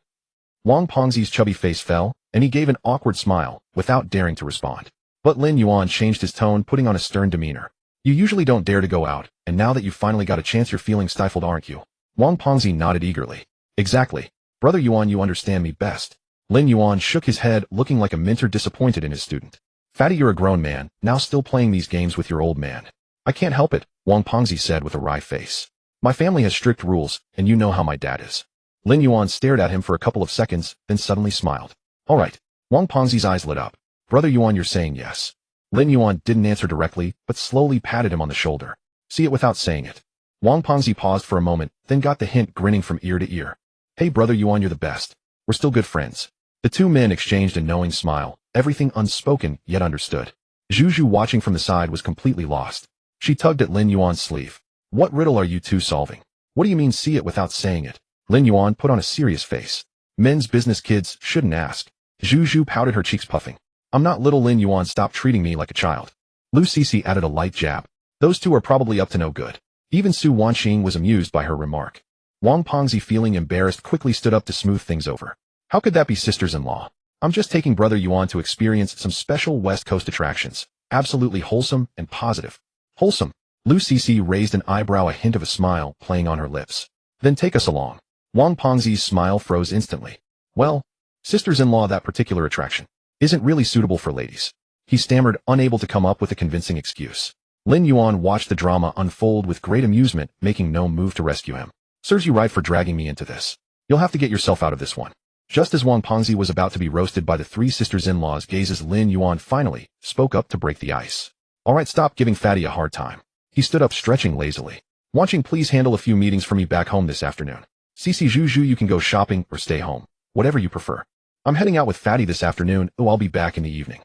Wang Pengzi's chubby face fell, and he gave an awkward smile, without daring to respond. But Lin Yuan changed his tone, putting on a stern demeanor. You usually don't dare to go out, and now that you've finally got a chance, you're feeling stifled, aren't you? Wang Pengzi nodded eagerly. Exactly. Brother Yuan, you understand me best. Lin Yuan shook his head, looking like a mentor disappointed in his student. Fatty, you're a grown man, now still playing these games with your old man. I can't help it, Wang Pengzi said with a wry face. My family has strict rules, and you know how my dad is. Lin Yuan stared at him for a couple of seconds, then suddenly smiled. All right. Wang Pengzi's eyes lit up. Brother Yuan, you're saying yes. Lin Yuan didn't answer directly, but slowly patted him on the shoulder. See it without saying it. Wang Pengzi paused for a moment, then got the hint, grinning from ear to ear. Hey brother Yuan, you're the best. We're still good friends. The two men exchanged a knowing smile, everything unspoken yet understood. Zhu Zhu, watching from the side, was completely lost. She tugged at Lin Yuan's sleeve. What riddle are you two solving? What do you mean see it without saying it? Lin Yuan put on a serious face. Men's business, kids shouldn't ask. Zhu Zhu pouted, her cheeks puffing. I'm not little. Lin Yuan, stop treating me like a child. Lu Cixi added a light jab. Those two are probably up to no good. Even Su Wanqing was amused by her remark. Wang Pengzi, feeling embarrassed, quickly stood up to smooth things over. How could that be, sisters-in-law? I'm just taking Brother Yuan to experience some special West Coast attractions. Absolutely wholesome and positive. Wholesome. Lu Cixi raised an eyebrow, a hint of a smile playing on her lips. Then take us along. Wang Pengzi's smile froze instantly. Well, sisters-in-law, that particular attraction isn't really suitable for ladies. He stammered, unable to come up with a convincing excuse. Lin Yuan watched the drama unfold with great amusement, making no move to rescue him. Serves you right for dragging me into this. You'll have to get yourself out of this one. Just as Wang Pengzi was about to be roasted by the three sisters-in-law's gazes, Lin Yuan finally spoke up to break the ice. All right, stop giving Fatty a hard time. He stood up, stretching lazily. Wanqing, please handle a few meetings for me back home this afternoon. Cixi, Zhu Zhu, you can go shopping or stay home. Whatever you prefer. I'm heading out with Fatty this afternoon. Oh, I'll be back in the evening.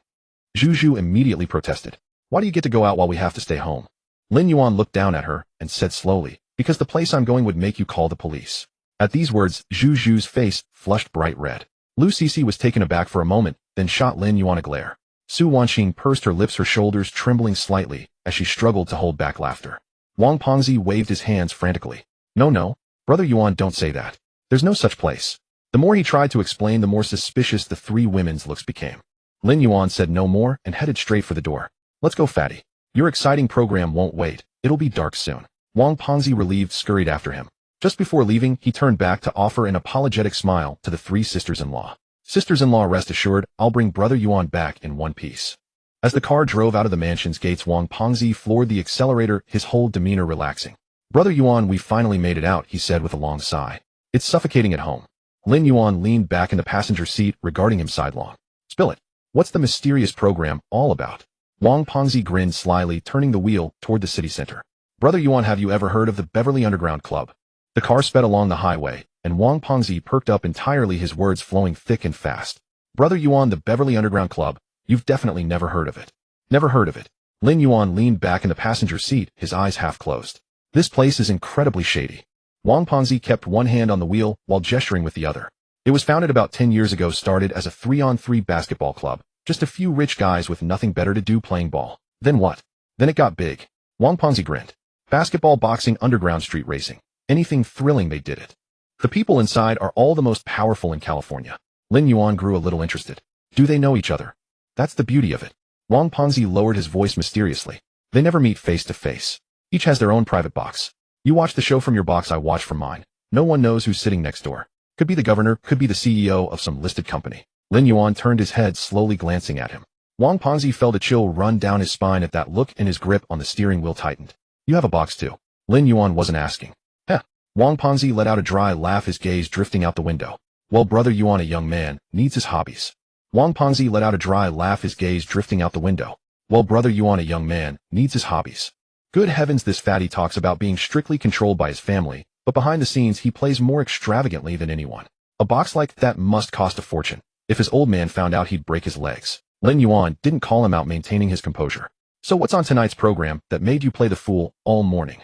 Zhu Zhu immediately protested. Why do you get to go out while we have to stay home? Lin Yuan looked down at her and said slowly, because the place I'm going would make you call the police. At these words, Zhu Zhu's face flushed bright red. Lu Cixi was taken aback for a moment, then shot Lin Yuan a glare. Su Wanqing pursed her lips, her shoulders trembling slightly as she struggled to hold back laughter. Wang Pengzi waved his hands frantically. No, Brother Yuan, don't say that. There's no such place. The more he tried to explain, the more suspicious the three women's looks became. Lin Yuan said no more and headed straight for the door. Let's go, fatty. Your exciting program won't wait. It'll be dark soon. Wang Pengzi, relieved, scurried after him. Just before leaving, he turned back to offer an apologetic smile to the three sisters-in-law. Sisters-in-law, rest assured, I'll bring Brother Yuan back in one piece. As the car drove out of the mansion's gates, Wang Pengzi floored the accelerator, his whole demeanor relaxing. Brother Yuan, we finally made it out, he said with a long sigh. It's suffocating at home. Lin Yuan leaned back in the passenger seat, regarding him sidelong. Spill it. What's the mysterious program all about? Wang Pengzi grinned slyly, turning the wheel toward the city center. Brother Yuan, have you ever heard of the Beverly Underground Club? The car sped along the highway, and Wang Pengzi perked up entirely, his words flowing thick and fast. Brother Yuan, the Beverly Underground Club? You've definitely never heard of it. Never heard of it. Lin Yuan leaned back in the passenger seat, his eyes half closed. This place is incredibly shady. Wang Pengzi kept one hand on the wheel while gesturing with the other. It was founded about 10 years ago, started as a 3-on-3 basketball club. Just a few rich guys with nothing better to do playing ball. Then what? Then it got big. Wang Pengzi grinned. Basketball, boxing, underground street racing. Anything thrilling, they did it. The people inside are all the most powerful in California. Lin Yuan grew a little interested. Do they know each other? That's the beauty of it. Wang Pengzi lowered his voice mysteriously. They never meet face to face. Each has their own private box. You watch the show from your box, I watch from mine. No one knows who's sitting next door. Could be the governor, could be the CEO of some listed company. Lin Yuan turned his head, slowly glancing at him. Wang Pengzi felt a chill run down his spine at that look, and his grip on the steering wheel tightened. You have a box too? Lin Yuan wasn't asking. Heh. Wang Pengzi let out a dry laugh, his gaze drifting out the window. Well, Brother Yuan, a young man, needs his hobbies. Wang Pengzi let out a dry laugh, his gaze drifting out the window. Well, Brother Yuan, a young man, needs his hobbies. Good heavens, this fatty talks about being strictly controlled by his family, but behind the scenes he plays more extravagantly than anyone. A box like that must cost a fortune. If his old man found out, he'd break his legs. Lin Yuan didn't call him out, maintaining his composure. So what's on tonight's program that made you play the fool all morning?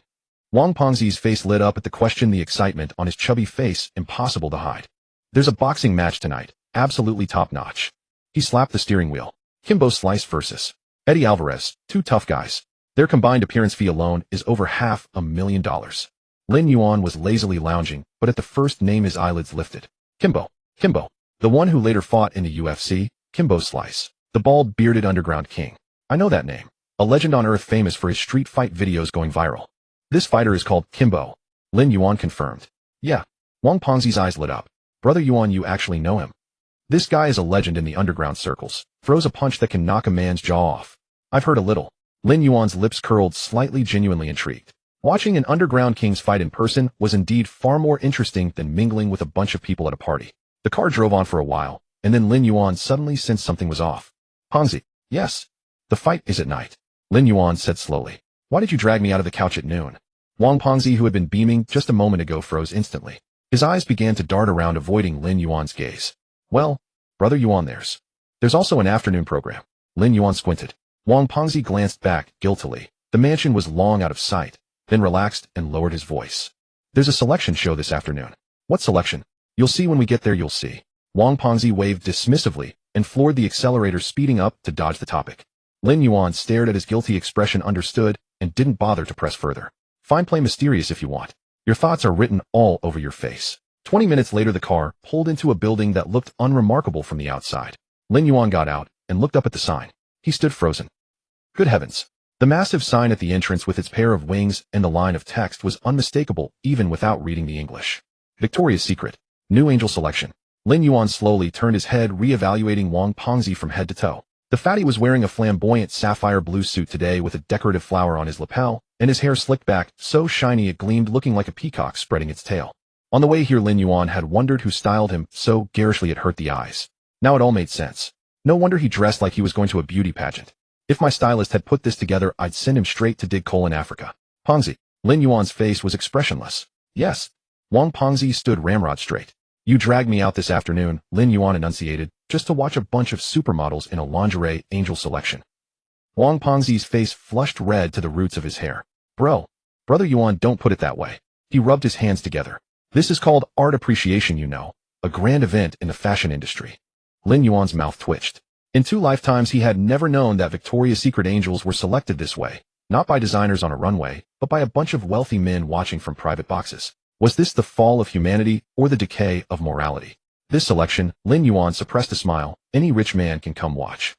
Wang Pengzi's face lit up at the question, the excitement on his chubby face impossible to hide. There's a boxing match tonight, absolutely top-notch. He slapped the steering wheel. Kimbo Slice versus Eddie Alvarez, two tough guys. Their combined appearance fee alone is over $500,000. Lin Yuan was lazily lounging, but at the first name his eyelids lifted. Kimbo. The one who later fought in the UFC, Kimbo Slice. The bald-bearded underground king. I know that name. A legend on Earth, famous for his street fight videos going viral. This fighter is called Kimbo. Lin Yuan confirmed. Yeah. Wang Pengzi's eyes lit up. Brother Yuan, you actually know him? This guy is a legend in the underground circles. Throws a punch that can knock a man's jaw off. I've heard a little. Lin Yuan's lips curled slightly, genuinely intrigued. Watching an underground king's fight in person was indeed far more interesting than mingling with a bunch of people at a party. The car drove on for a while, and then Lin Yuan suddenly sensed something was off. Pengzi. Yes. The fight is at night. Lin Yuan said slowly. Why did you drag me out of the couch at noon? Wang Pengzi, who had been beaming just a moment ago, froze instantly. His eyes began to dart around, avoiding Lin Yuan's gaze. Well, Brother Yuan, there's also an afternoon program. Lin Yuan squinted. Wang Pengzi glanced back guiltily. The mansion was long out of sight, then relaxed and lowered his voice. There's a selection show this afternoon. What selection? You'll see when we get there, you'll see. Wang Pengzi waved dismissively and floored the accelerator, speeding up to dodge the topic. Lin Yuan stared at his guilty expression, understood, and didn't bother to press further. Fine, play mysterious if you want. Your thoughts are written all over your face. 20 minutes later, the car pulled into a building that looked unremarkable from the outside. Lin Yuan got out and looked up at the sign. He stood frozen. Good heavens. The massive sign at the entrance with its pair of wings and the line of text was unmistakable even without reading the English. Victoria's Secret. New Angel Selection. Lin Yuan slowly turned his head, re-evaluating Wang Pengzi from head to toe. The fatty was wearing a flamboyant sapphire blue suit today with a decorative flower on his lapel, and his hair slicked back, so shiny it gleamed, looking like a peacock spreading its tail. On the way here, Lin Yuan had wondered who styled him so garishly it hurt the eyes. Now it all made sense. No wonder he dressed like he was going to a beauty pageant. If my stylist had put this together, I'd send him straight to dig coal in Africa. Pengzi. Lin Yuan's face was expressionless. Yes. Wang Pengzi stood ramrod straight. You dragged me out this afternoon, Lin Yuan enunciated, just to watch a bunch of supermodels in a lingerie angel selection. Wang Pengzi's face flushed red to the roots of his hair. Brother Yuan, don't put it that way. He rubbed his hands together. This is called art appreciation, you know. A grand event in the fashion industry. Lin Yuan's mouth twitched. In 2 lifetimes he had never known that Victoria's Secret angels were selected this way, not by designers on a runway, but by a bunch of wealthy men watching from private boxes. Was this the fall of humanity or the decay of morality? This selection, Lin Yuan suppressed a smile. Any rich man can come watch.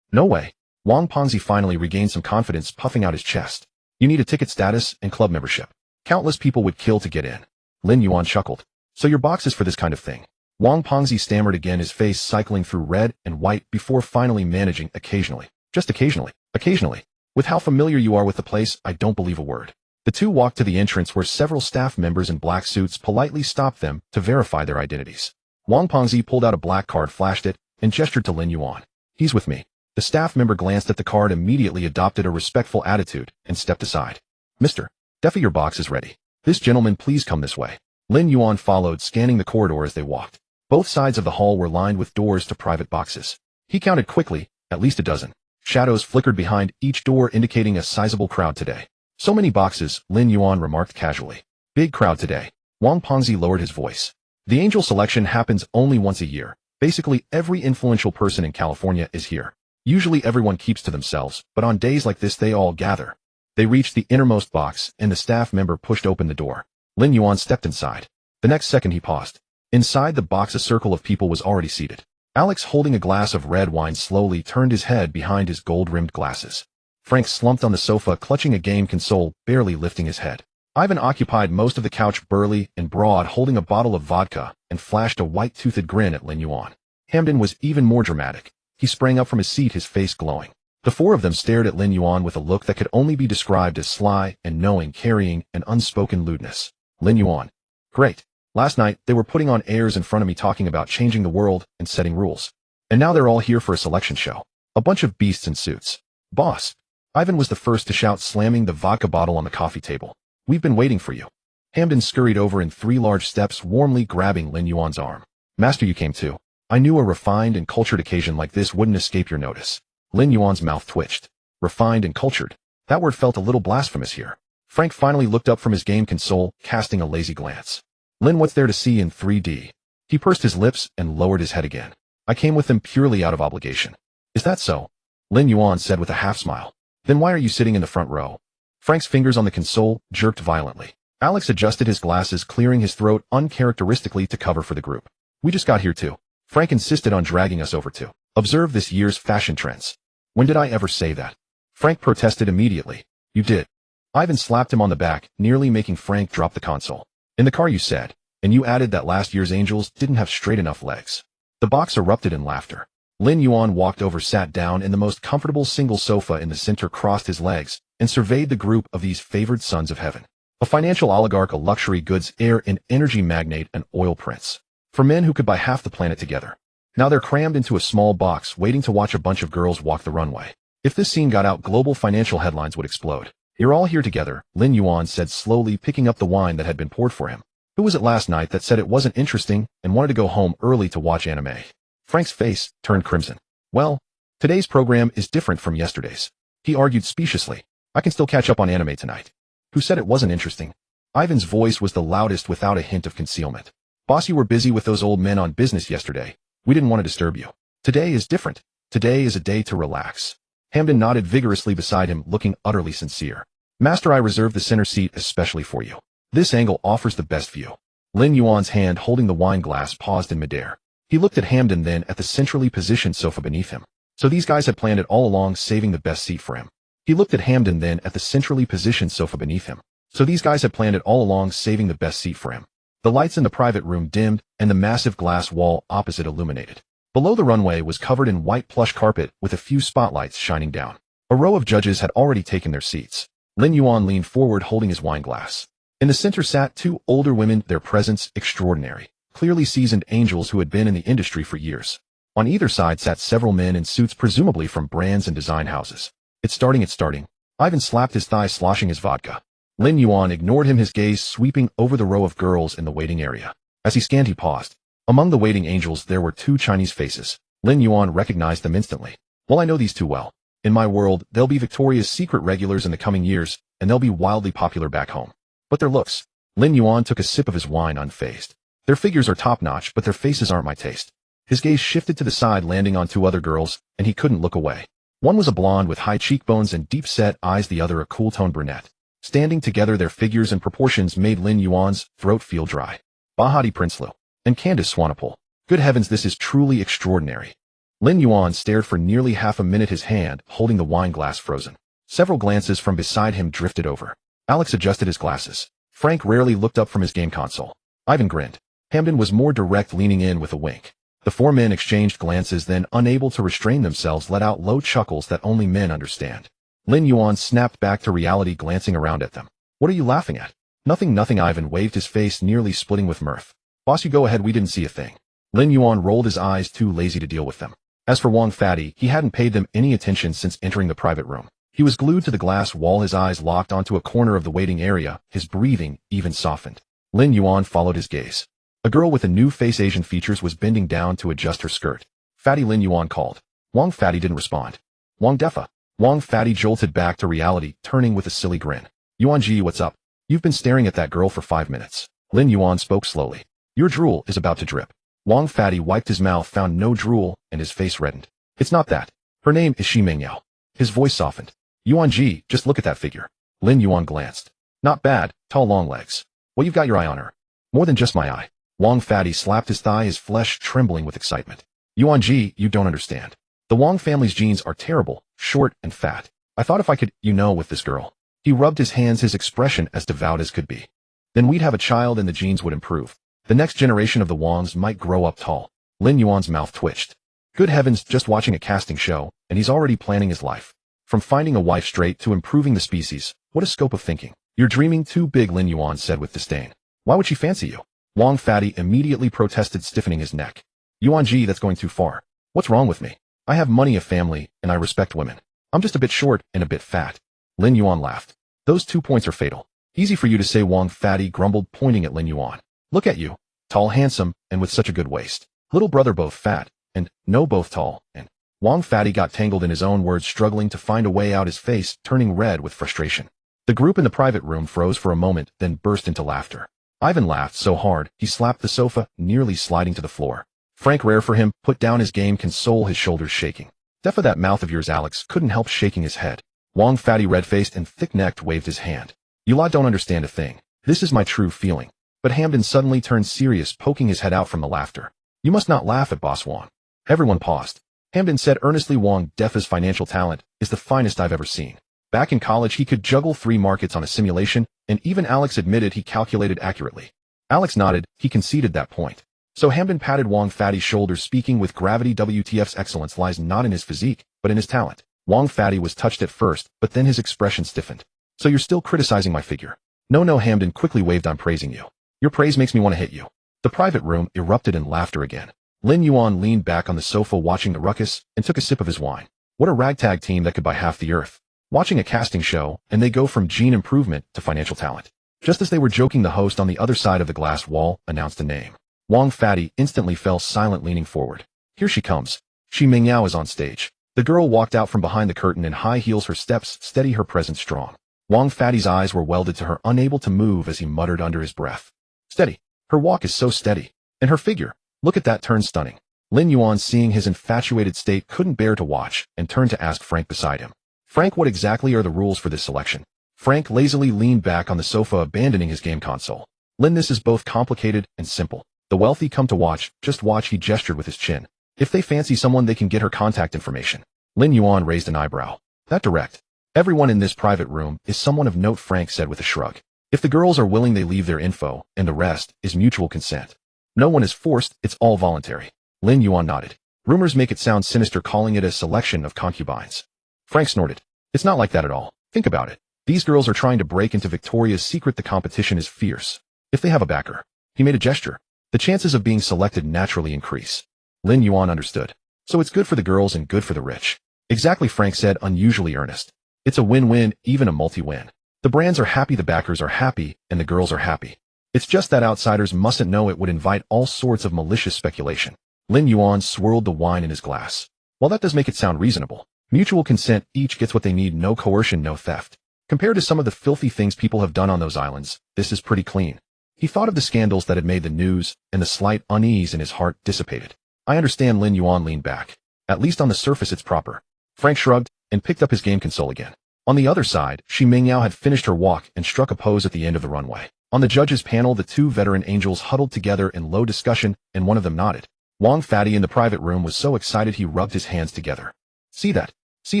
No way. Wang Pengzi finally regained some confidence, puffing out his chest. You need a ticket status and club membership. Countless people would kill to get in. Lin Yuan chuckled. So your box is for this kind of thing. Wang Pengzi stammered again, his face cycling through red and white before finally managing occasionally. Just occasionally. Occasionally. With how familiar you are with the place, I don't believe a word. The two walked to the entrance where several staff members in black suits politely stopped them to verify their identities. Wang Pengzi pulled out a black card, flashed it, and gestured to Lin Yuan. He's with me. The staff member glanced at the card, immediately adopted a respectful attitude, and stepped aside. Mr. Defa, your box is ready. This gentleman, please come this way. Lin Yuan followed, scanning the corridor as they walked. Both sides of the hall were lined with doors to private boxes. He counted quickly, at least a dozen. Shadows flickered behind each door, indicating a sizable crowd today. So many boxes, Lin Yuan remarked casually. Big crowd today. Wang Pengzi lowered his voice. The angel selection happens only once a year. Basically, every influential person in California is here. Usually everyone keeps to themselves, but on days like this they all gather. They reached the innermost box, and the staff member pushed open the door. Lin Yuan stepped inside. The next second he paused. Inside the box a circle of people was already seated. Alex, holding a glass of red wine, slowly turned his head behind his gold-rimmed glasses. Frank slumped on the sofa, clutching a game console, barely lifting his head. Ivan occupied most of the couch, burly and broad, holding a bottle of vodka, and flashed a white-toothed grin at Lin Yuan. Hamden was even more dramatic. He sprang up from his seat, his face glowing. The four of them stared at Lin Yuan with a look that could only be described as sly and knowing, carrying an unspoken lewdness. Lin Yuan. Great. Last night, they were putting on airs in front of me, talking about changing the world and setting rules. And now they're all here for a selection show. A bunch of beasts in suits. Boss. Ivan was the first to shout, slamming the vodka bottle on the coffee table. We've been waiting for you. Hamden scurried over in 3 large steps, warmly grabbing Lin Yuan's arm. Master, you came too. I knew a refined and cultured occasion like this wouldn't escape your notice. Lin Yuan's mouth twitched. Refined and cultured. That word felt a little blasphemous here. Frank finally looked up from his game console, casting a lazy glance. Lin, what's there to see in 3D? He pursed his lips and lowered his head again. I came with them purely out of obligation. Is that so? Lin Yuan said with a half smile. Then why are you sitting in the front row? Frank's fingers on the console jerked violently. Alex adjusted his glasses, clearing his throat uncharacteristically to cover for the group. We just got here too. Frank insisted on dragging us over to observe this year's fashion trends. When did I ever say that? Frank protested immediately. You did. Ivan slapped him on the back, nearly making Frank drop the console. In the car you said, and you added that last year's angels didn't have straight enough legs. The box erupted in laughter. Lin Yuan walked over, sat down in the most comfortable single sofa in the center, crossed his legs, and surveyed the group of these favored sons of heaven. A financial oligarch, a luxury goods heir, an energy magnate, an oil prince. For men who could buy half the planet together. Now they're crammed into a small box, waiting to watch a bunch of girls walk the runway. If this scene got out, global financial headlines would explode. You're all here together, Lin Yuan said, slowly picking up the wine that had been poured for him. Who was it last night that said it wasn't interesting and wanted to go home early to watch anime? Frank's face turned crimson. Well, today's program is different from yesterday's. He argued speciously. I can still catch up on anime tonight. Who said it wasn't interesting? Ivan's voice was the loudest without a hint of concealment. Boss, you were busy with those old men on business yesterday. We didn't want to disturb you. Today is different. Today is a day to relax. Hamden nodded vigorously beside him, looking utterly sincere. Master, I reserved the center seat especially for you. This angle offers the best view. Lin Yuan's hand holding the wine glass paused in midair. He looked at Hamden, then at the centrally positioned sofa beneath him. So these guys had planned it all along, saving the best seat for him. He looked at Hamden, then at the centrally positioned sofa beneath him. So these guys had planned it all along, saving the best seat for him. The lights in the private room dimmed, and the massive glass wall opposite illuminated. Below, the runway was covered in white plush carpet with a few spotlights shining down. A row of judges had already taken their seats. Lin Yuan leaned forward, holding his wine glass. In the center sat 2 older women, their presence extraordinary, clearly seasoned angels who had been in the industry for years. On either side sat several men in suits, presumably from brands and design houses. It's starting. Ivan slapped his thigh, sloshing his vodka. Lin Yuan ignored him, his gaze sweeping over the row of girls in the waiting area. As he scanned, he paused. Among the waiting angels there were 2 Chinese faces. Lin Yuan recognized them instantly. Well, I know these 2 well. In my world, they'll be Victoria's Secret regulars in the coming years, and they'll be wildly popular back home. But their looks. Lin Yuan took a sip of his wine, unfazed. Their figures are top-notch, but their faces aren't my taste. His gaze shifted to the side, landing on 2 other girls, and he couldn't look away. One was a blonde with high cheekbones and deep-set eyes, the other a cool-toned brunette. Standing together, their figures and proportions made Lin Yuan's throat feel dry. Bahati Prinsloo. And Candace Swanepoel. Good heavens, this is truly extraordinary. Lin Yuan stared for nearly half a minute, his hand holding the wine glass frozen. Several glances from beside him drifted over. Alex adjusted his glasses. Frank rarely looked up from his game console. Ivan grinned. Hamden was more direct, leaning in with a wink. The four men exchanged glances, then, unable to restrain themselves, let out low chuckles that only men understand. Lin Yuan snapped back to reality, glancing around at them. What are you laughing at? Nothing, nothing. Ivan waved, his face nearly splitting with mirth. Boss, you go ahead, we didn't see a thing. Lin Yuan rolled his eyes, too lazy to deal with them. As for Wang Fatty, he hadn't paid them any attention since entering the private room. He was glued to the glass wall, his eyes locked onto a corner of the waiting area, his breathing even softened. Lin Yuan followed his gaze. A girl with a new face, Asian features, was bending down to adjust her skirt. Fatty, Lin Yuan called. Wang Fatty didn't respond. Wang Defa. Wang Fatty jolted back to reality, turning with a silly grin. Yuanji, what's up? You've been staring at that girl for 5 minutes. Lin Yuan spoke slowly. Your drool is about to drip. Wang Fatty wiped his mouth, found no drool, and his face reddened. It's not that. Her name is Shi Mingyao. His voice softened. Yuanji, just look at that figure. Lin Yuan glanced. Not bad, tall, long legs. Well, you've got your eye on her. More than just my eye. Wang Fatty slapped his thigh, his flesh trembling with excitement. Yuanji, you don't understand. The Wang family's genes are terrible, short and fat. I thought if I could, with this girl. He rubbed his hands, his expression as devout as could be. Then we'd have a child and the genes would improve. The next generation of the Wangs might grow up tall. Lin Yuan's mouth twitched. Good heavens, just watching a casting show, and he's already planning his life. From finding a wife straight to improving the species, what a scope of thinking. You're dreaming too big, Lin Yuan said with disdain. Why would she fancy you? Wang Fatty immediately protested, stiffening his neck. Yuanji, that's going too far. What's wrong with me? I have money, a family, and I respect women. I'm just a bit short and a bit fat. Lin Yuan laughed. Those 2 points are fatal. Easy for you to say, Wang Fatty grumbled, pointing at Lin Yuan. Look at you. Tall, handsome, and with such a good waist. Little brother, both fat, and no, both tall, and Wang Fatty got tangled in his own words, struggling to find a way out, his face turning red with frustration. The group in the private room froze for a moment, then burst into laughter. Ivan laughed so hard, he slapped the sofa, nearly sliding to the floor. Frank, rare for him, put down his game console, his shoulders shaking. Defa, that mouth of yours, Alex couldn't help shaking his head. Wang Fatty, red-faced and thick-necked, waved his hand. You lot don't understand a thing. This is my true feeling. But Hamden suddenly turned serious, poking his head out from the laughter. You must not laugh at Boss Wang. Everyone paused. Hamden said earnestly, Wang Defa's financial talent is the finest I've ever seen. Back in college, he could juggle 3 markets on a simulation, and even Alex admitted he calculated accurately. Alex nodded, he conceded that point. So Hamden patted Wang Fatty's shoulders, speaking with gravity. WTF's excellence lies not in his physique, but in his talent. Wang Fatty was touched at first, but then his expression stiffened. So you're still criticizing my figure? No, Hamden quickly waved, I'm praising you. Your praise makes me want to hit you. The private room erupted in laughter again. Lin Yuan leaned back on the sofa watching the ruckus and took a sip of his wine. What a ragtag team that could buy half the earth. Watching a casting show, and they go from gene improvement to financial talent. Just as they were joking, the host on the other side of the glass wall announced a name. Wang Fatty instantly fell silent, leaning forward. Here she comes. Shi Mingyao is on stage. The girl walked out from behind the curtain in high heels, her steps steady, her presence strong. Wang Fatty's eyes were welded to her, unable to move, as he muttered under his breath. Steady. Her walk is so steady. And her figure. Look at that turn, stunning. Lin Yuan, seeing his infatuated state, couldn't bear to watch, and turned to ask Frank beside him. Frank, what exactly are the rules for this selection? Frank lazily leaned back on the sofa, abandoning his game console. Lin, this is both complicated and simple. The wealthy come to watch, just watch, he gestured with his chin. If they fancy someone, they can get her contact information. Lin Yuan raised an eyebrow. That direct? Everyone in this private room is someone of note, Frank said with a shrug. If the girls are willing, they leave their info, and the rest is mutual consent. No one is forced, it's all voluntary. Lin Yuan nodded. Rumors make it sound sinister, calling it a selection of concubines. Frank snorted. It's not like that at all. Think about it. These girls are trying to break into Victoria's Secret. The competition is fierce. If they have a backer. He made a gesture. The chances of being selected naturally increase. Lin Yuan understood. So it's good for the girls and good for the rich. Exactly, Frank said, unusually earnest. It's a win-win, even a multi-win. The brands are happy, the backers are happy, and the girls are happy. It's just that outsiders mustn't know. It would invite all sorts of malicious speculation. Lin Yuan swirled the wine in his glass. While that does make it sound reasonable. Mutual consent, each gets what they need, no coercion, no theft. Compared to some of the filthy things people have done on those islands, this is pretty clean. He thought of the scandals that had made the news, and the slight unease in his heart dissipated. I understand. Lin Yuan leaned back. At least on the surface it's proper. Frank shrugged, and picked up his game console again. On the other side, Xi Mingyao had finished her walk and struck a pose at the end of the runway. On the judges' panel, the two veteran angels huddled together in low discussion, and one of them nodded. Wang Fatty in the private room was so excited he rubbed his hands together. See that? See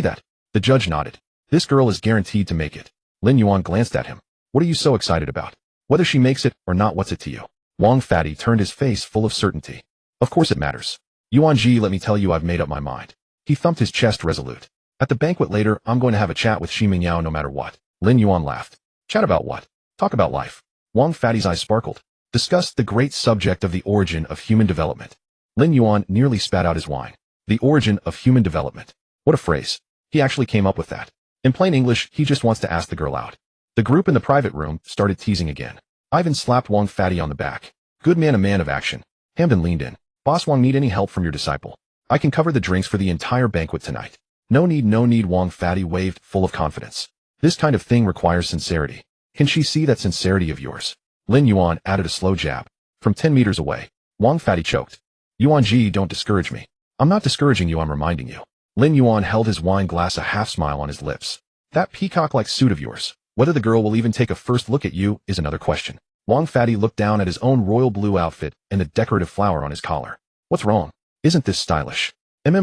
that? The judge nodded. This girl is guaranteed to make it. Lin Yuan glanced at him. What are you so excited about? Whether she makes it or not, what's it to you? Wang Fatty turned his face full of certainty. Of course it matters. Yuan Ji, let me tell you, I've made up my mind. He thumped his chest resolute. At the banquet later, I'm going to have a chat with Xi Mingyao no matter what. Lin Yuan laughed. Chat about what? Talk about life. Wang Fatty's eyes sparkled. Discuss the great subject of the origin of human development. Lin Yuan nearly spat out his wine. The origin of human development. What a phrase. He actually came up with that. In plain English, he just wants to ask the girl out. The group in the private room started teasing again. Ivan slapped Wang Fatty on the back. Good man, a man of action. Hamden leaned in. Boss Wang, need any help from your disciple? I can cover the drinks for the entire banquet tonight. No need, Wang Fatty waved, full of confidence. This kind of thing requires sincerity. Can she see that sincerity of yours? Lin Yuan added a slow jab. From 10 meters away. Wang Fatty choked. Yuan Ji, don't discourage me. I'm not discouraging you, I'm reminding you. Lin Yuan held his wine glass, a half smile on his lips. That peacock-like suit of yours. Whether the girl will even take a first look at you is another question. Wang Fatty looked down at his own royal blue outfit and the decorative flower on his collar. What's wrong? Isn't this stylish?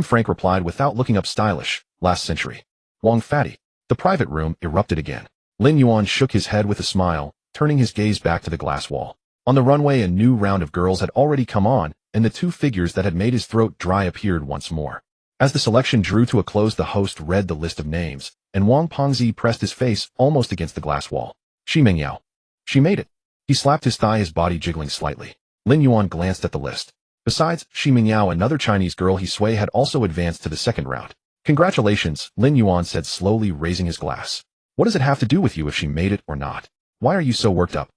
Frank replied without looking up. Stylish, last century. Wang Fatty. The private room erupted again. Lin Yuan shook his head with a smile, turning his gaze back to the glass wall. On the runway, a new round of girls had already come on, and the two figures that had made his throat dry appeared once more. As the selection drew to a close, the host read the list of names, and Wang Pengzi pressed his face almost against the glass wall. Xi Mingyao. She made it. He slapped his thigh, his body jiggling slightly. Lin Yuan glanced at the list. Besides Xi Mingyao, another Chinese girl, He Sui, had also advanced to the second round. Congratulations, Lin Yuan said slowly, raising his glass. What does it have to do with you if she made it or not? Why are you so worked up?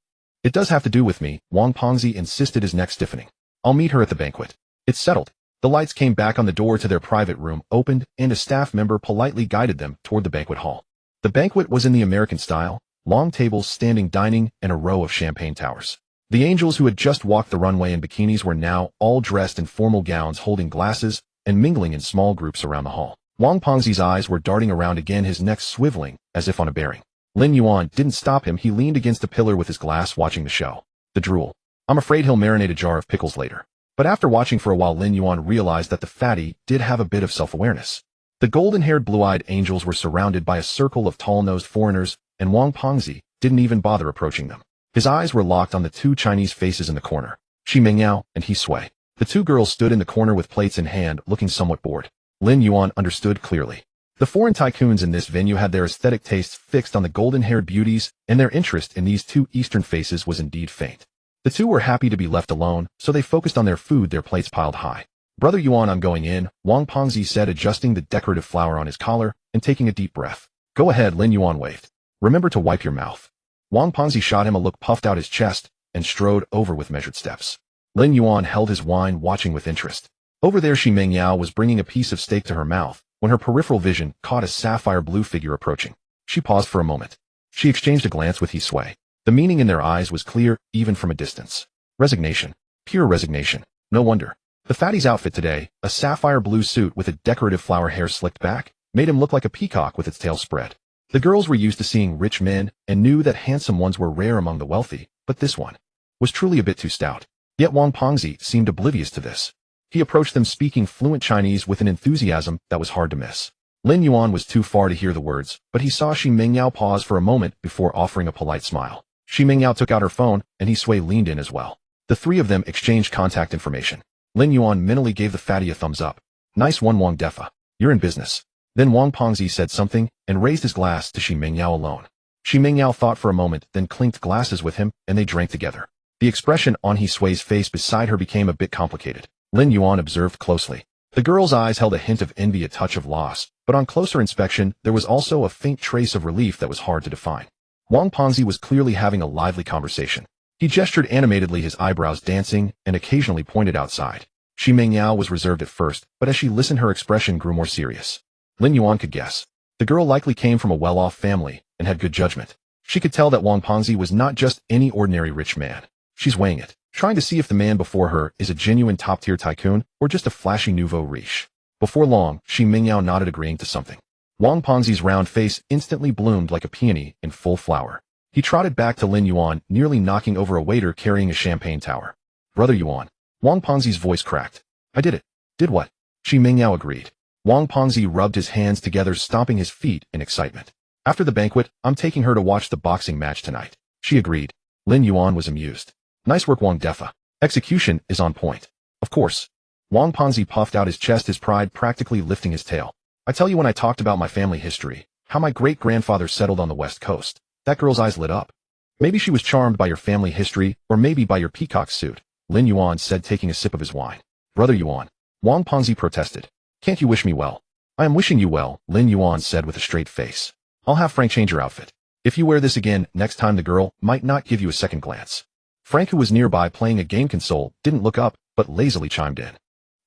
It does have to do with me, Wang Pengzi insisted, his neck stiffening. I'll meet her at the banquet. It's settled. The lights came back on, the door to their private room opened, and a staff member politely guided them toward the banquet hall. The banquet was in the American style, long tables, standing dining, and a row of champagne towers. The angels who had just walked the runway in bikinis were now all dressed in formal gowns, holding glasses and mingling in small groups around the hall. Wang Pengzi's eyes were darting around again, his neck swiveling as if on a bearing. Lin Yuan didn't stop him. He leaned against a pillar with his glass, watching the show. The drool. I'm afraid he'll marinate a jar of pickles later. But after watching for a while, Lin Yuan realized that the fatty did have a bit of self-awareness. The golden-haired, blue-eyed angels were surrounded by a circle of tall-nosed foreigners, and Wang Pengzi didn't even bother approaching them. His eyes were locked on the two Chinese faces in the corner, Xi Mingyao and He Sui. The two girls stood in the corner with plates in hand, looking somewhat bored. Lin Yuan understood clearly. The foreign tycoons in this venue had their aesthetic tastes fixed on the golden-haired beauties, and their interest in these two Eastern faces was indeed faint. The two were happy to be left alone, so they focused on their food, their plates piled high. Brother Yuan, I'm going in, Wang Pengzi said, adjusting the decorative flower on his collar and taking a deep breath. Go ahead, Lin Yuan waved. Remember to wipe your mouth. Wang Pengzi shot him a look, puffed out his chest, and strode over with measured steps. Lin Yuan held his wine, watching with interest. Over there, Xi Mingyao was bringing a piece of steak to her mouth when her peripheral vision caught a sapphire blue figure approaching. She paused for a moment. She exchanged a glance with He Sui. The meaning in their eyes was clear, even from a distance. Resignation. Pure resignation. No wonder. The fatty's outfit today, a sapphire blue suit with a decorative flower hair slicked back, made him look like a peacock with its tail spread. The girls were used to seeing rich men and knew that handsome ones were rare among the wealthy, but this one was truly a bit too stout. Yet Wang Pengzi seemed oblivious to this. He approached them, speaking fluent Chinese with an enthusiasm that was hard to miss. Lin Yuan was too far to hear the words, but he saw Xi Mingyao pause for a moment before offering a polite smile. Xi Mingyao took out her phone, and He Sui leaned in as well. The three of them exchanged contact information. Lin Yuan mentally gave the fatty a thumbs up. Nice one, Wang Defa. You're in business. Then Wang Pengzi said something and raised his glass to Xi Mingyao alone. Xi Mingyao thought for a moment, then clinked glasses with him, and they drank together. The expression on He Sui's face beside her became a bit complicated. Lin Yuan observed closely. The girl's eyes held a hint of envy, a touch of loss, but on closer inspection, there was also a faint trace of relief that was hard to define. Wang Pengzi was clearly having a lively conversation. He gestured animatedly, his eyebrows dancing, and occasionally pointed outside. Xi Mingyao was reserved at first, but as she listened, her expression grew more serious. Lin Yuan could guess. The girl likely came from a well-off family and had good judgment. She could tell that Wang Pengzi was not just any ordinary rich man. She's weighing it, trying to see if the man before her is a genuine top-tier tycoon or just a flashy nouveau riche. Before long, Xi Mingyao nodded, agreeing to something. Wang Pengzi's round face instantly bloomed like a peony in full flower. He trotted back to Lin Yuan, nearly knocking over a waiter carrying a champagne tower. Brother Yuan. Wang Pengzi's voice cracked. I did it. Did what? Shi Mingyao agreed. Wang Pengzi rubbed his hands together, stomping his feet in excitement. After the banquet, I'm taking her to watch the boxing match tonight. She agreed. Lin Yuan was amused. Nice work, Wang Defa. Execution is on point. Of course. Wang Pengzi puffed out his chest, his pride practically lifting his tail. I tell you, when I talked about my family history, how my great-grandfather settled on the West Coast, that girl's eyes lit up. Maybe she was charmed by your family history, or maybe by your peacock suit, Lin Yuan said, taking a sip of his wine. Brother Yuan. Wang Pengzi protested. Can't you wish me well? I am wishing you well, Lin Yuan said with a straight face. I'll have Frank change your outfit. If you wear this again, next time the girl might not give you a second glance. Frank, who was nearby playing a game console, didn't look up, but lazily chimed in.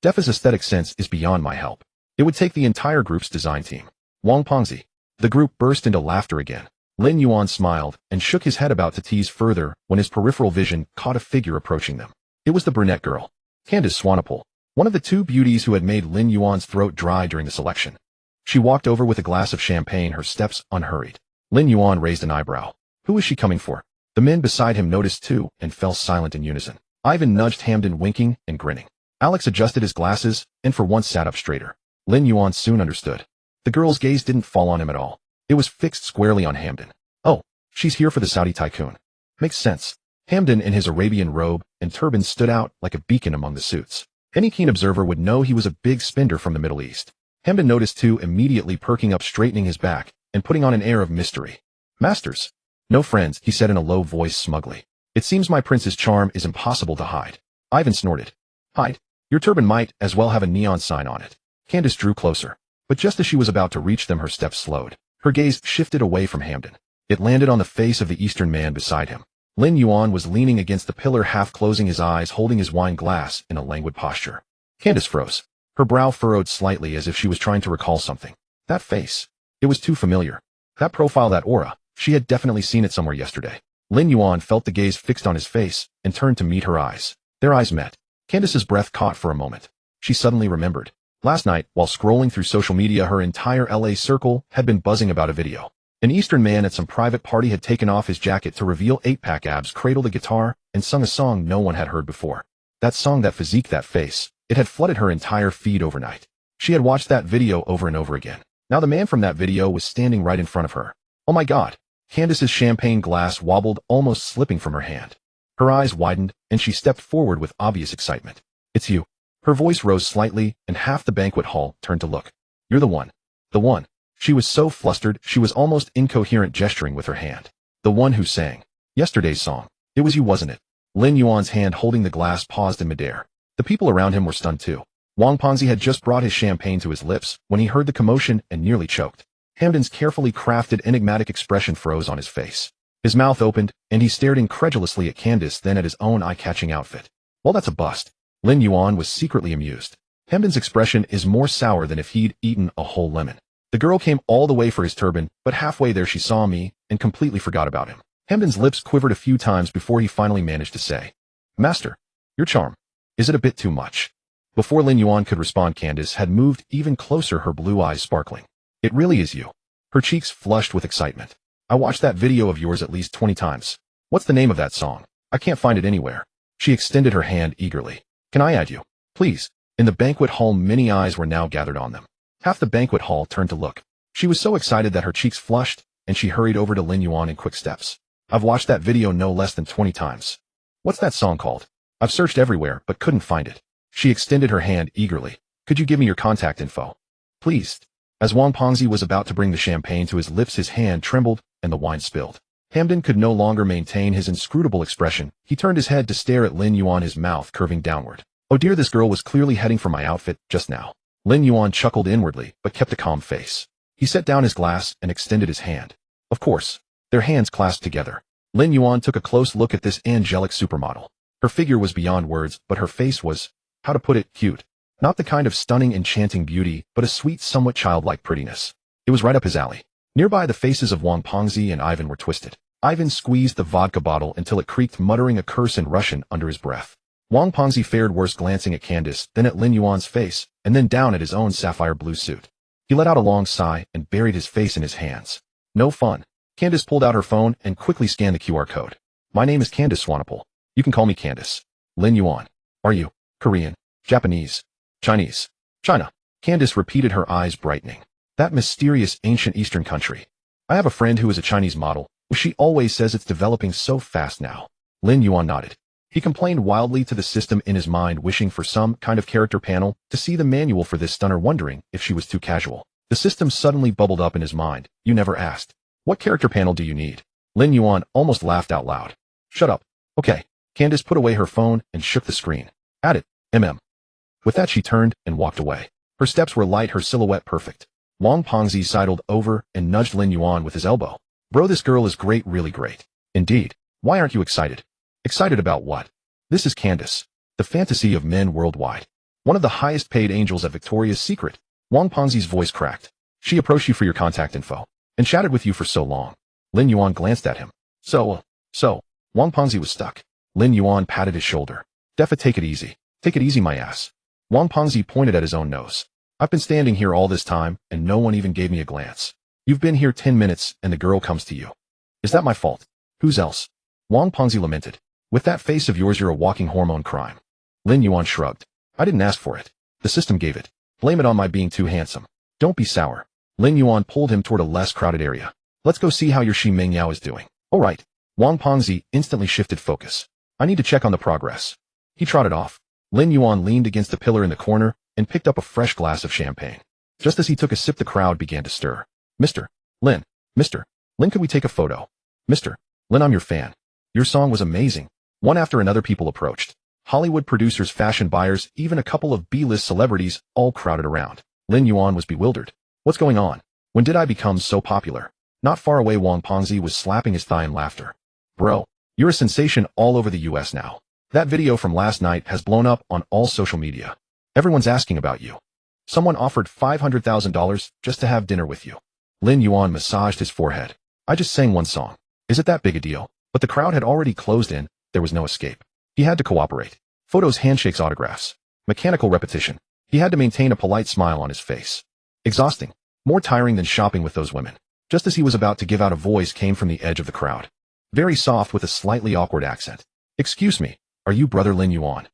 Defa's aesthetic sense is beyond my help. It would take the entire group's design team. Wang Pengzi. The group burst into laughter again. Lin Yuan smiled and shook his head about to tease further when his peripheral vision caught a figure approaching them. It was the brunette girl, Candace Swanepoel, one of the two beauties who had made Lin Yuan's throat dry during the selection. She walked over with a glass of champagne, her steps unhurried. Lin Yuan raised an eyebrow. Who is she coming for? The men beside him noticed too and fell silent in unison. Ivan nudged Hamden, winking and grinning. Alex adjusted his glasses and for once sat up straighter. Lin Yuan soon understood. The girl's gaze didn't fall on him at all. It was fixed squarely on Hamden. Oh, she's here for the Saudi Tycoon. Makes sense. Hamden, in his Arabian robe and turban, stood out like a beacon among the suits. Any keen observer would know he was a big spender from the Middle East. Hamden noticed too, immediately perking up, straightening his back, and putting on an air of mystery. Masters. No friends, he said in a low voice smugly. It seems my prince's charm is impossible to hide. Ivan snorted. Hide? Your turban might as well have a neon sign on it. Candace drew closer. But just as she was about to reach them, her steps slowed. Her gaze shifted away from Hamden. It landed on the face of the Eastern man beside him. Lin Yuan was leaning against the pillar, half closing his eyes, holding his wine glass in a languid posture. Candace froze. Her brow furrowed slightly as if she was trying to recall something. That face. It was too familiar. That profile, that aura. She had definitely seen it somewhere yesterday. Lin Yuan felt the gaze fixed on his face and turned to meet her eyes. Their eyes met. Candace's breath caught for a moment. She suddenly remembered. Last night, while scrolling through social media, her entire LA circle had been buzzing about a video. An Eastern man at some private party had taken off his jacket to reveal 8-pack abs, cradled a guitar, and sung a song no one had heard before. That song, that physique, that face, it had flooded her entire feed overnight. She had watched that video over and over again. Now the man from that video was standing right in front of her. Oh my God. Candace's champagne glass wobbled, almost slipping from her hand. Her eyes widened, and she stepped forward with obvious excitement. It's you. Her voice rose slightly, and half the banquet hall turned to look. You're the one. The one. She was so flustered, she was almost incoherent, gesturing with her hand. The one who sang yesterday's song. It was you, wasn't it? Lin Yuan's hand holding the glass paused in midair. The people around him were stunned too. Wang Pengzi had just brought his champagne to his lips when he heard the commotion and nearly choked. Hamden's carefully crafted, enigmatic expression froze on his face. His mouth opened, and he stared incredulously at Candace, then at his own eye-catching outfit. Well, that's a bust. Lin Yuan was secretly amused. Hamden's expression is more sour than if he'd eaten a whole lemon. The girl came all the way for his turban, but halfway there she saw me and completely forgot about him. Hamden's lips quivered a few times before he finally managed to say, Master, your charm. Is it a bit too much? Before Lin Yuan could respond, Candace had moved even closer, her blue eyes sparkling. It really is you. Her cheeks flushed with excitement. I watched that video of yours at least 20 times. What's the name of that song? I can't find it anywhere. She extended her hand eagerly. Can I add you? Please. In the banquet hall, many eyes were now gathered on them. Half the banquet hall turned to look. She was so excited that her cheeks flushed, and she hurried over to Lin Yuan in quick steps. I've watched that video no less than 20 times. What's that song called? I've searched everywhere, but couldn't find it. She extended her hand eagerly. Could you give me your contact info? Please. As Wang Pengzi was about to bring the champagne to his lips, his hand trembled, and the wine spilled. Hamden could no longer maintain his inscrutable expression. He turned his head to stare at Lin Yuan, his mouth curving downward. Oh dear, this girl was clearly heading for my outfit just now. Lin Yuan chuckled inwardly, but kept a calm face. He set down his glass and extended his hand. Of course. Their hands clasped together. Lin Yuan took a close look at this angelic supermodel. Her figure was beyond words, but her face was, how to put it, cute. Not the kind of stunning, enchanting beauty, but a sweet, somewhat childlike prettiness. It was right up his alley. Nearby, the faces of Wang Pengzi and Ivan were twisted. Ivan squeezed the vodka bottle until it creaked, muttering a curse in Russian under his breath. Wang Pengzi fared worse, glancing at Candace, then at Lin Yuan's face, and then down at his own sapphire blue suit. He let out a long sigh and buried his face in his hands. No fun. Candace pulled out her phone and quickly scanned the QR code. My name is Candace Swanepoel. You can call me Candace. Lin Yuan. Are you Korean, Japanese, Chinese? China. Candace repeated, her eyes brightening. That mysterious ancient Eastern country. I have a friend who is a Chinese model. She always says it's developing so fast now. Lin Yuan nodded. He complained wildly to the system in his mind, wishing for some kind of character panel to see the manual for this stunner, wondering if she was too casual. The system suddenly bubbled up in his mind. You never asked. What character panel do you need? Lin Yuan almost laughed out loud. Shut up. Okay. Candace put away her phone and shook the screen. Add it, With that she turned and walked away. Her steps were light, her silhouette perfect. Wang Pengzi sidled over and nudged Lin Yuan with his elbow. Bro, this girl is great, really great. Indeed. Why aren't you excited? Excited about what? This is Candace, the fantasy of men worldwide. One of the highest paid angels at Victoria's Secret. Wang Pengzi's voice cracked. She approached you for your contact info and chatted with you for so long. Lin Yuan glanced at him. So, Wang Pengzi was stuck. Lin Yuan patted his shoulder. Defa, take it easy. Take it easy, my ass. Wang Pengzi pointed at his own nose. I've been standing here all this time, and no one even gave me a glance. You've been here 10 minutes, and the girl comes to you. Is that my fault? Whose else? Wang Pengzi lamented. With that face of yours, you're a walking hormone crime. Lin Yuan shrugged. I didn't ask for it. The system gave it. Blame it on my being too handsome. Don't be sour. Lin Yuan pulled him toward a less crowded area. Let's go see how your Shi Mengyao is doing. All right. Wang Pengzi instantly shifted focus. I need to check on the progress. He trotted off. Lin Yuan leaned against the pillar in the corner and picked up a fresh glass of champagne. Just as he took a sip, the crowd began to stir. Mr. Lin, could we take a photo? Mr. Lin, I'm your fan. Your song was amazing. One after another people approached. Hollywood producers, fashion buyers, even a couple of B-list celebrities all crowded around. Lin Yuan was bewildered. What's going on? When did I become so popular? Not far away, Wang Pengzi was slapping his thigh in laughter. Bro, you're a sensation all over the US now. That video from last night has blown up on all social media. Everyone's asking about you. Someone offered $500,000 just to have dinner with you. Lin Yuan massaged his forehead. I just sang one song. Is it that big a deal? But the crowd had already closed in. There was no escape. He had to cooperate. Photos, handshakes, autographs. Mechanical repetition. He had to maintain a polite smile on his face. Exhausting. More tiring than shopping with those women. Just as he was about to give out, a voice came from the edge of the crowd. Very soft with a slightly awkward accent. Excuse me, are you brother Lin Yuan?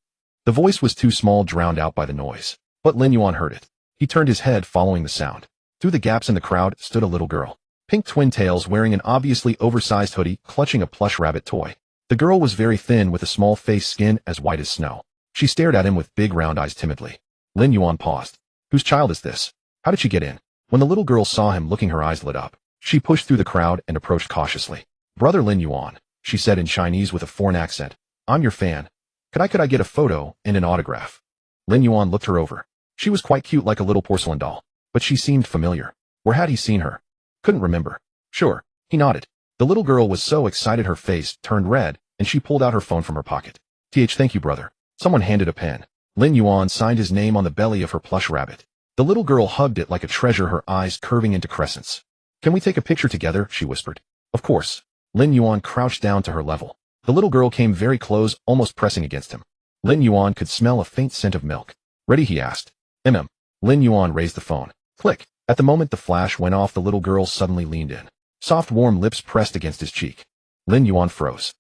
The voice was too small, drowned out by the noise. But Lin Yuan heard it. He turned his head following the sound. Through the gaps in the crowd stood a little girl. Pink twin tails, wearing an obviously oversized hoodie, clutching a plush rabbit toy. The girl was very thin with a small face, skin as white as snow. She stared at him with big round eyes timidly. Lin Yuan paused. Whose child is this? How did she get in? When the little girl saw him looking, her eyes lit up. She pushed through the crowd and approached cautiously. Brother Lin Yuan, she said in Chinese with a foreign accent. I'm your fan. Could I get a photo and an autograph? Lin Yuan looked her over. She was quite cute, like a little porcelain doll. But she seemed familiar. Where had he seen her? Couldn't remember. Sure. He nodded. The little girl was so excited her face turned red, and she pulled out her phone from her pocket. Thank you, brother. Someone handed a pen. Lin Yuan signed his name on the belly of her plush rabbit. The little girl hugged it like a treasure, her eyes curving into crescents. Can we take a picture together? She whispered. Of course. Lin Yuan crouched down to her level. The little girl came very close, almost pressing against him. Lin Yuan could smell a faint scent of milk. Ready? He asked. Lin Yuan raised the phone. Click. At the moment the flash went off, the little girl suddenly leaned in. Soft, warm lips pressed against his cheek. Lin Yuan froze.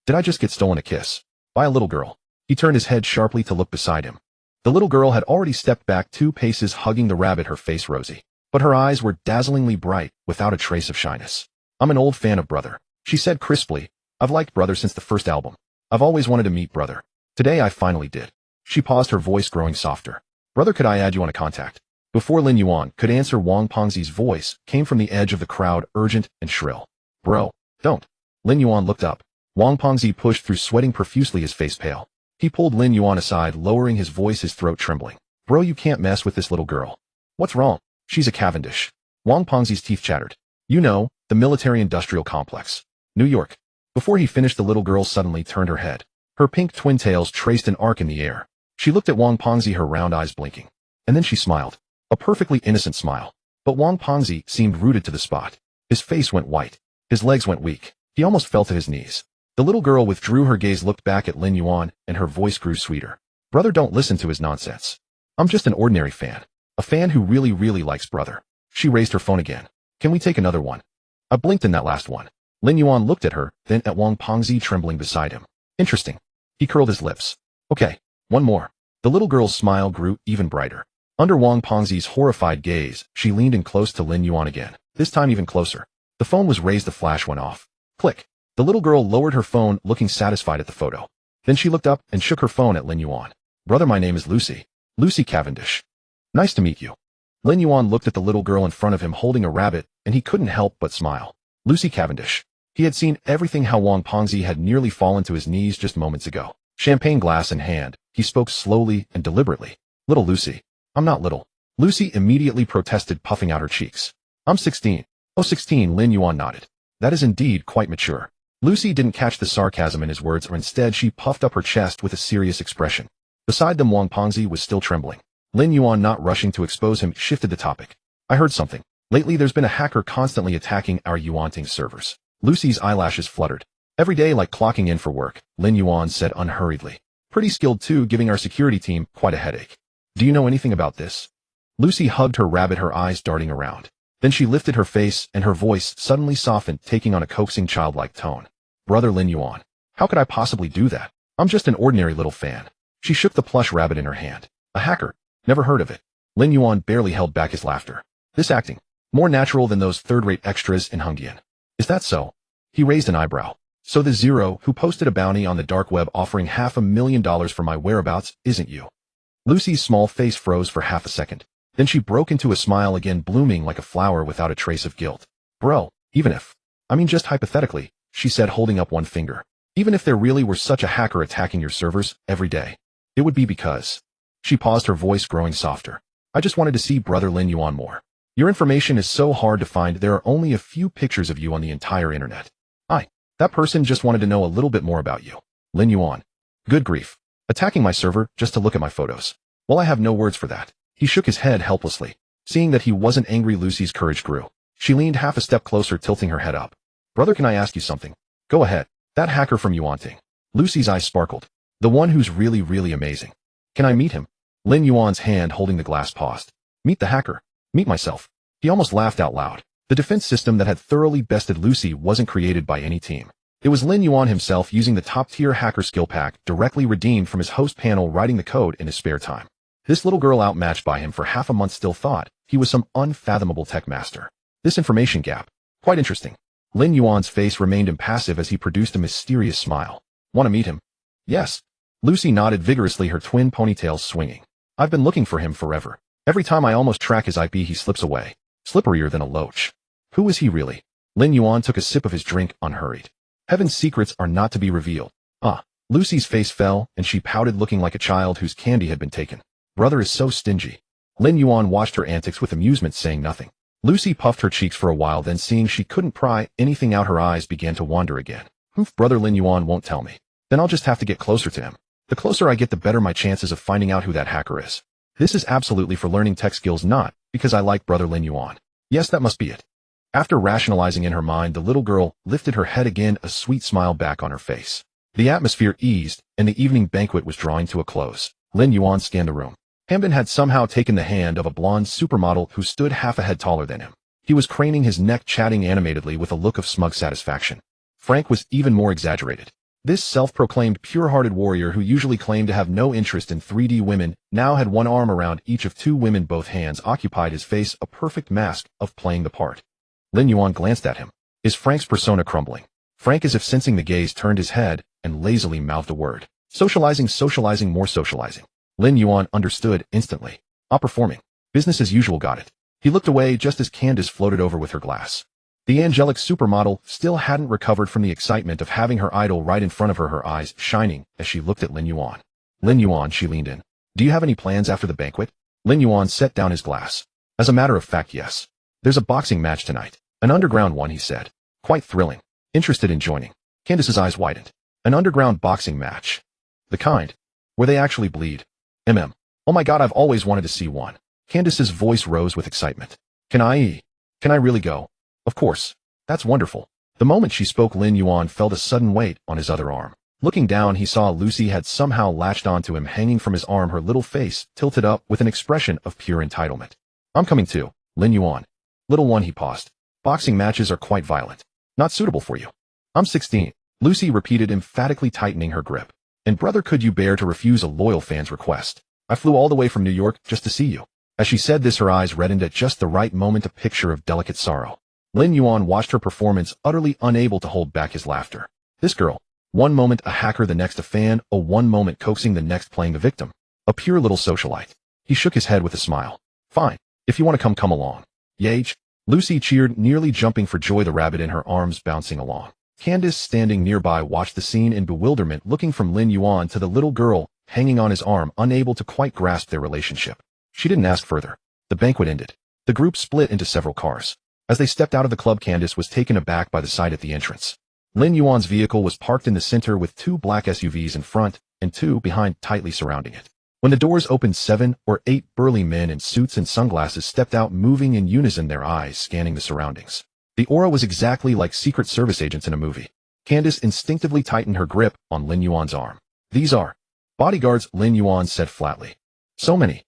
Did I just get stolen a kiss? By a little girl? He turned his head sharply to look beside him. The little girl had already stepped back 2 paces, hugging the rabbit, her face rosy. But her eyes were dazzlingly bright, without a trace of shyness. I'm an old fan of Brother, she said crisply. I've liked Brother since the first album. I've always wanted to meet Brother. Today I finally did. She paused, her voice growing softer. Brother, could I add you on a contact? Before Lin Yuan could answer, Wang Pengzi's voice came from the edge of the crowd, urgent and shrill. Bro, don't. Lin Yuan looked up. Wang Pengzi pushed through, sweating profusely, his face pale. He pulled Lin Yuan aside, lowering his voice, his throat trembling. Bro, you can't mess with this little girl. What's wrong? She's a Cavendish. Wang Pengzi's teeth chattered. You know, the military-industrial complex. New York. Before he finished, the little girl suddenly turned her head. Her pink twin tails traced an arc in the air. She looked at Wang Pengzi, her round eyes blinking. And then she smiled. A perfectly innocent smile. But Wang Pengzi seemed rooted to the spot. His face went white. His legs went weak. He almost fell to his knees. The little girl withdrew her gaze, looked back at Lin Yuan, and her voice grew sweeter. Brother, don't listen to his nonsense. I'm just an ordinary fan. A fan who really likes brother. She raised her phone again. Can we take another one? I blinked in that last one. Lin Yuan looked at her, then at Wang Pengzi trembling beside him. Interesting. He curled his lips. Okay, one more. The little girl's smile grew even brighter. Under Wang Pengzi's horrified gaze, she leaned in close to Lin Yuan again, this time even closer. The phone was raised, the flash went off. Click. The little girl lowered her phone, looking satisfied at the photo. Then she looked up and shook her phone at Lin Yuan. Brother, my name is Lucy. Lucy Cavendish. Nice to meet you. Lin Yuan looked at the little girl in front of him holding a rabbit, and he couldn't help but smile. Lucy Cavendish. He had seen everything, how Wang Pengzi had nearly fallen to his knees just moments ago. Champagne glass in hand, he spoke slowly and deliberately. Little Lucy. I'm not little. Lucy immediately protested, puffing out her cheeks. I'm 16. Oh, 16, Lin Yuan nodded. That is indeed quite mature. Lucy didn't catch the sarcasm in his words, or instead she puffed up her chest with a serious expression. Beside them, Wang Pengzi was still trembling. Lin Yuan, not rushing to expose him, shifted the topic. I heard something. Lately there's been a hacker constantly attacking our Yuanting servers. Lucy's eyelashes fluttered. Every day like clocking in for work, Lin Yuan said unhurriedly. Pretty skilled too, giving our security team quite a headache. Do you know anything about this? Lucy hugged her rabbit, her eyes darting around. Then she lifted her face and her voice suddenly softened, taking on a coaxing childlike tone. Brother Lin Yuan, how could I possibly do that? I'm just an ordinary little fan. She shook the plush rabbit in her hand. A hacker? Never heard of it. Lin Yuan barely held back his laughter. This acting, more natural than those third-rate extras in Hungyan. Is that so? He raised an eyebrow. So the Zero, who posted a bounty on the dark web offering $500,000 for my whereabouts, isn't you? Lucy's small face froze for half a second. Then she broke into a smile again, blooming like a flower without a trace of guilt. Bro, even if, I mean just hypothetically, she said, holding up one finger. Even if there really were such a hacker attacking your servers every day, it would be because. She paused, her voice growing softer. I just wanted to see brother Lin Yuan more. Your information is so hard to find, there are only a few pictures of you on the entire internet. That person just wanted to know a little bit more about you. Lin Yuan. Good grief. Attacking my server just to look at my photos. Well, I have no words for that. He shook his head helplessly. Seeing that he wasn't angry, Lucy's courage grew. She leaned half a step closer, tilting her head up. Brother, can I ask you something? Go ahead. That hacker from Yuanting. Lucy's eyes sparkled. The one who's really amazing. Can I meet him? Lin Yuan's hand holding the glass paused. Meet the hacker. Meet myself. He almost laughed out loud. The defense system that had thoroughly bested Lucy wasn't created by any team. It was Lin Yuan himself, using the top-tier hacker skill pack directly redeemed from his host panel, writing the code in his spare time. This little girl, outmatched by him for half a month, still thought he was some unfathomable tech master. This information gap. Quite interesting. Lin Yuan's face remained impassive as he produced a mysterious smile. Want to meet him? Yes. Lucy nodded vigorously, her twin ponytails swinging. I've been looking for him forever. Every time I almost track his IP, he slips away. Slipperier than a loach. Who is he really? Lin Yuan took a sip of his drink, unhurried. Heaven's secrets are not to be revealed. Lucy's face fell, and she pouted, looking like a child whose candy had been taken. Brother is so stingy. Lin Yuan watched her antics with amusement, saying nothing. Lucy puffed her cheeks for a while, then seeing she couldn't pry anything out, her eyes began to wander again. Brother Lin Yuan won't tell me. Then I'll just have to get closer to him. The closer I get, the better my chances of finding out who that hacker is. This is absolutely for learning tech skills, not because I like brother Lin Yuan. Yes, that must be it. After rationalizing in her mind, the little girl lifted her head again, a sweet smile back on her face. The atmosphere eased, and the evening banquet was drawing to a close. Lin Yuan scanned the room. Hamden had somehow taken the hand of a blonde supermodel who stood half a head taller than him. He was craning his neck, chatting animatedly with a look of smug satisfaction. Frank was even more exaggerated. This self-proclaimed pure-hearted warrior, who usually claimed to have no interest in 3D women, now had one arm around each of two women. Both hands occupied his face, a perfect mask of playing the part. Lin Yuan glanced at him. Is Frank's persona crumbling? Frank, as if sensing the gaze, turned his head and lazily mouthed a word. Socializing, more socializing. Lin Yuan understood instantly. Performing. Business as usual, got it. He looked away just as Candace floated over with her glass. The angelic supermodel still hadn't recovered from the excitement of having her idol right in front of her, her eyes shining as she looked at Lin Yuan. Lin Yuan, she leaned in. Do you have any plans after the banquet? Lin Yuan set down his glass. As a matter of fact, yes. There's a boxing match tonight. An underground one, he said. Quite thrilling. Interested in joining? Candace's eyes widened. An underground boxing match. The kind where they actually bleed. Oh my god, I've always wanted to see one. Candace's voice rose with excitement. Can I really go? Of course. That's wonderful. The moment she spoke, Lin Yuan felt a sudden weight on his other arm. Looking down, he saw Lucy had somehow latched onto him, hanging from his arm, her little face tilted up with an expression of pure entitlement. I'm coming too, Lin Yuan. Little one, he paused. Boxing matches are quite violent. Not suitable for you. I'm 16, Lucy repeated, emphatically tightening her grip. And brother, could you bear to refuse a loyal fan's request? I flew all the way from New York just to see you. As she said this, her eyes reddened at just the right moment, a picture of delicate sorrow. Lin Yuan watched her performance, utterly unable to hold back his laughter. This girl. One moment a hacker, the next a fan, one moment coaxing, the next playing the victim. A pure little socialite. He shook his head with a smile. Fine. If you want to come along. Yage. Lucy cheered, nearly jumping for joy, the rabbit in her arms bouncing along. Candace, standing nearby, watched the scene in bewilderment, looking from Lin Yuan to the little girl hanging on his arm, unable to quite grasp their relationship. She didn't ask further. The banquet ended. The group split into several cars. As they stepped out of the club, Candace was taken aback by the sight at the entrance. Lin Yuan's vehicle was parked in the center with 2 black SUVs in front and 2 behind, tightly surrounding it. When the doors opened, 7 or 8 burly men in suits and sunglasses stepped out, moving in unison, their eyes scanning the surroundings. The aura was exactly like Secret Service agents in a movie. Candace instinctively tightened her grip on Lin Yuan's arm. These are bodyguards, Lin Yuan said flatly. So many.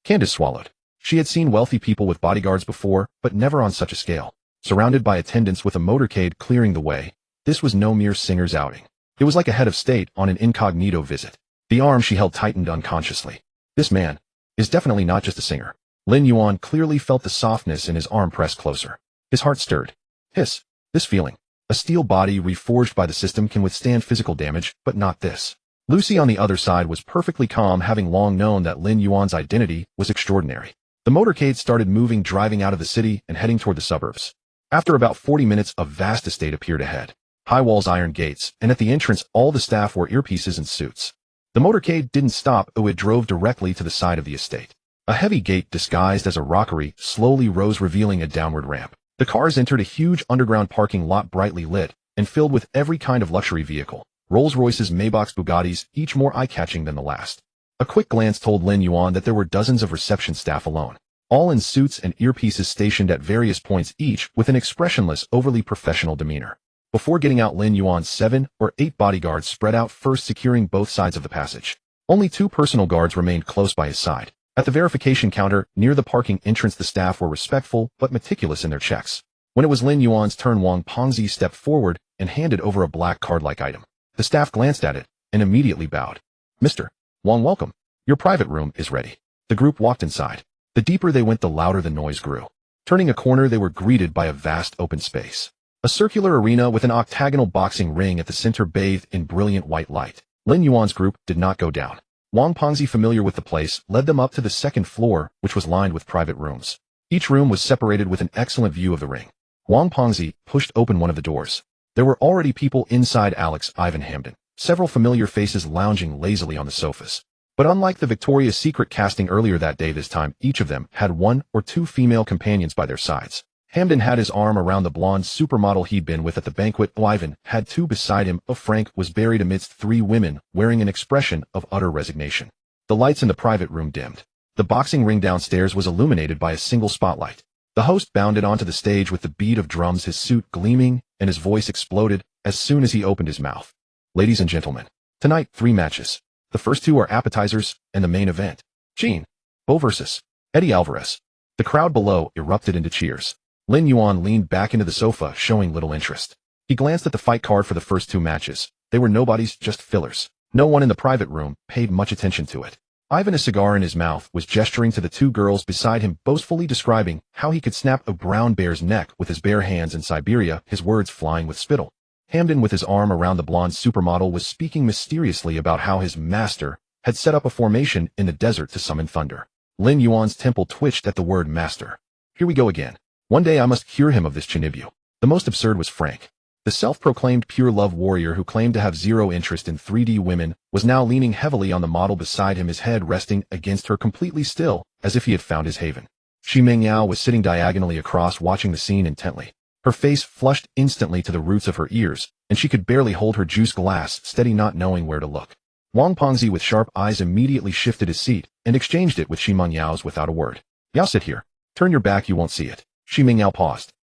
Candace swallowed. She had seen wealthy people with bodyguards before, but never on such a scale. Surrounded by attendants with a motorcade clearing the way, this was no mere singer's outing. It was like a head of state on an incognito visit. The arm she held tightened unconsciously. This man is definitely not just a singer. Lin Yuan clearly felt the softness in his arm pressed closer. His heart stirred. Hiss. This feeling. A steel body reforged by the system can withstand physical damage, but not this. Lucy on the other side was perfectly calm, having long known that Lin Yuan's identity was extraordinary. The motorcade started moving, driving out of the city and heading toward the suburbs. After about 40 minutes, a vast estate appeared ahead. High walls, iron gates, and at the entrance all the staff wore earpieces and suits. The motorcade didn't stop, it drove directly to the side of the estate. A heavy gate disguised as a rockery slowly rose, revealing a downward ramp. The cars entered a huge underground parking lot, brightly lit and filled with every kind of luxury vehicle. Rolls-Royces, Maybachs, Bugattis, each more eye-catching than the last. A quick glance told Lin Yuan that there were dozens of reception staff alone, all in suits and earpieces, stationed at various points, each with an expressionless, overly professional demeanor. Before getting out, Lin Yuan's 7 or 8 bodyguards spread out first, securing both sides of the passage. Only 2 personal guards remained close by his side. At the verification counter near the parking entrance, the staff were respectful but meticulous in their checks. When it was Lin Yuan's turn, Wang Pengzi stepped forward and handed over a black card-like item. The staff glanced at it and immediately bowed. Mr. Wang, welcome. Your private room is ready. The group walked inside. The deeper they went, the louder the noise grew. Turning a corner, they were greeted by a vast open space. A circular arena with an octagonal boxing ring at the center, bathed in brilliant white light. Lin Yuan's group did not go down. Wang Pengzi, familiar with the place, led them up to the second floor, which was lined with private rooms. Each room was separated with an excellent view of the ring. Wang Pengzi pushed open one of the doors. There were already people inside: Alex, Ivan, Hamden, several familiar faces lounging lazily on the sofas. But unlike the Victoria's Secret casting earlier that day, this time each of them had 1 or 2 female companions by their sides. Hamden had his arm around the blonde supermodel he'd been with at the banquet. Ivan had 2 beside him. Frank was buried amidst 3 women, wearing an expression of utter resignation. The lights in the private room dimmed. The boxing ring downstairs was illuminated by a single spotlight. The host bounded onto the stage with the beat of drums, his suit gleaming, and his voice exploded as soon as he opened his mouth. Ladies and gentlemen, tonight 3 matches. The first 2 are appetizers, and the main event. Jean Bo versus Eddie Alvarez. The crowd below erupted into cheers. Lin Yuan leaned back into the sofa, showing little interest. He glanced at the fight card for the first 2 matches. They were nobodies, just fillers. No one in the private room paid much attention to it. Ivan, a cigar in his mouth, was gesturing to the 2 girls beside him, boastfully describing how he could snap a brown bear's neck with his bare hands in Siberia, his words flying with spittle. Hamden, with his arm around the blonde supermodel, was speaking mysteriously about how his master had set up a formation in the desert to summon thunder. Lin Yuan's temple twitched at the word master. Here we go again. One day I must cure him of this chinibyu. The most absurd was Frank. The self-proclaimed pure love warrior who claimed to have 0 interest in 3D women was now leaning heavily on the model beside him, his head resting against her, completely still, as if he had found his haven. Shi Mengyao was sitting diagonally across, watching the scene intently. Her face flushed instantly to the roots of her ears, and she could barely hold her juice glass steady, not knowing where to look. Wang Pengzi, with sharp eyes, immediately shifted his seat and exchanged it with Shi Mengyao's without a word. Yao, sit here. Turn your back, you won't see it. Shi Mengyao paused.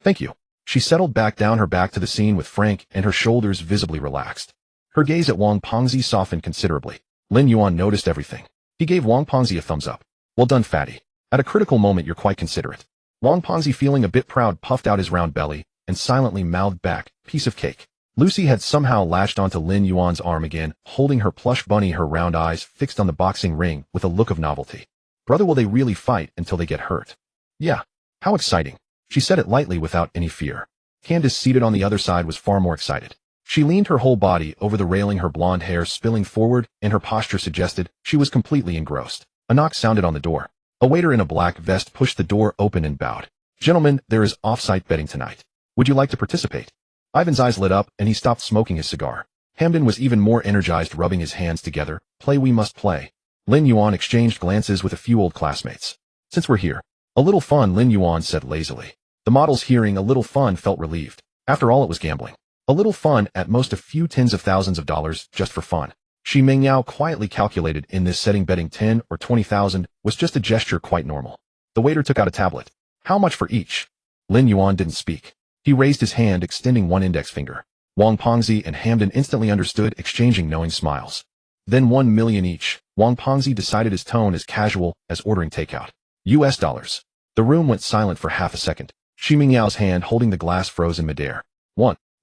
Thank you. She settled back down, her back to the scene with Frank, and her shoulders visibly relaxed. Her gaze at Wang Pengzi softened considerably. Lin Yuan noticed everything. He gave Wang Pengzi a thumbs up. Well done, fatty. At a critical moment you're quite considerate. Wang Pengzi, feeling a bit proud, puffed out his round belly and silently mouthed back, piece of cake. Lucy had somehow latched onto Lin Yuan's arm again, holding her plush bunny, her round eyes fixed on the boxing ring with a look of novelty. Brother, will they really fight until they get hurt? Yeah. How exciting. She said it lightly without any fear. Candace, seated on the other side, was far more excited. She leaned her whole body over the railing, her blonde hair spilling forward, and her posture suggested she was completely engrossed. A knock sounded on the door. A waiter in a black vest pushed the door open and bowed. Gentlemen, there is off-site betting tonight. Would you like to participate? Ivan's eyes lit up, and he stopped smoking his cigar. Hamden was even more energized, rubbing his hands together. Play, we must play. Lin Yuan exchanged glances with a few old classmates. Since we're here. A little fun, Lin Yuan said lazily. The models, hearing a little fun, felt relieved. After all, it was gambling. A little fun, at most a few tens of thousands of dollars, just for fun. Shi Mingyao quietly calculated in this setting betting 10 or 20,000 was just a gesture quite normal. The waiter took out a tablet. How much for each? Lin Yuan didn't speak. He raised his hand, extending one index finger. Wang Pengzi and Hamden instantly understood, exchanging knowing smiles. Then 1 million each. Wang Pengzi decided, his tone as casual as ordering takeout. US dollars. The room went silent for half a second. Shi Mingyao's hand holding the glass froze in midair.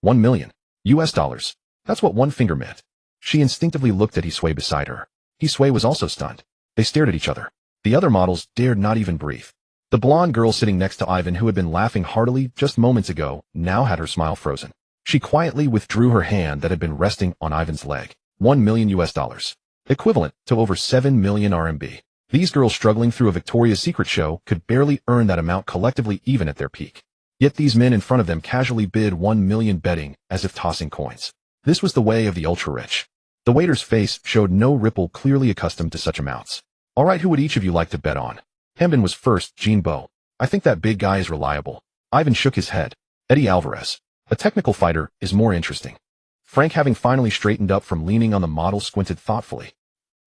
1 million. US dollars. That's what one finger meant. She instinctively looked at Hisui beside her. Hisui was also stunned. They stared at each other. The other models dared not even breathe. The blonde girl sitting next to Ivan, who had been laughing heartily just moments ago, now had her smile frozen. She quietly withdrew her hand that had been resting on Ivan's leg. 1 million US dollars. Equivalent to over 7 million RMB. These girls, struggling through a Victoria's Secret show, could barely earn that amount collectively, even at their peak. Yet these men in front of them casually bid 1 million, betting as if tossing coins. This was the way of the ultra-rich. The waiter's face showed no ripple, clearly accustomed to such amounts. All right, who would each of you like to bet on? Hamden was first. Jinbo. I think that big guy is reliable. Ivan shook his head. Eddie Alvarez. A technical fighter is more interesting. Frank, having finally straightened up from leaning on the model, squinted thoughtfully.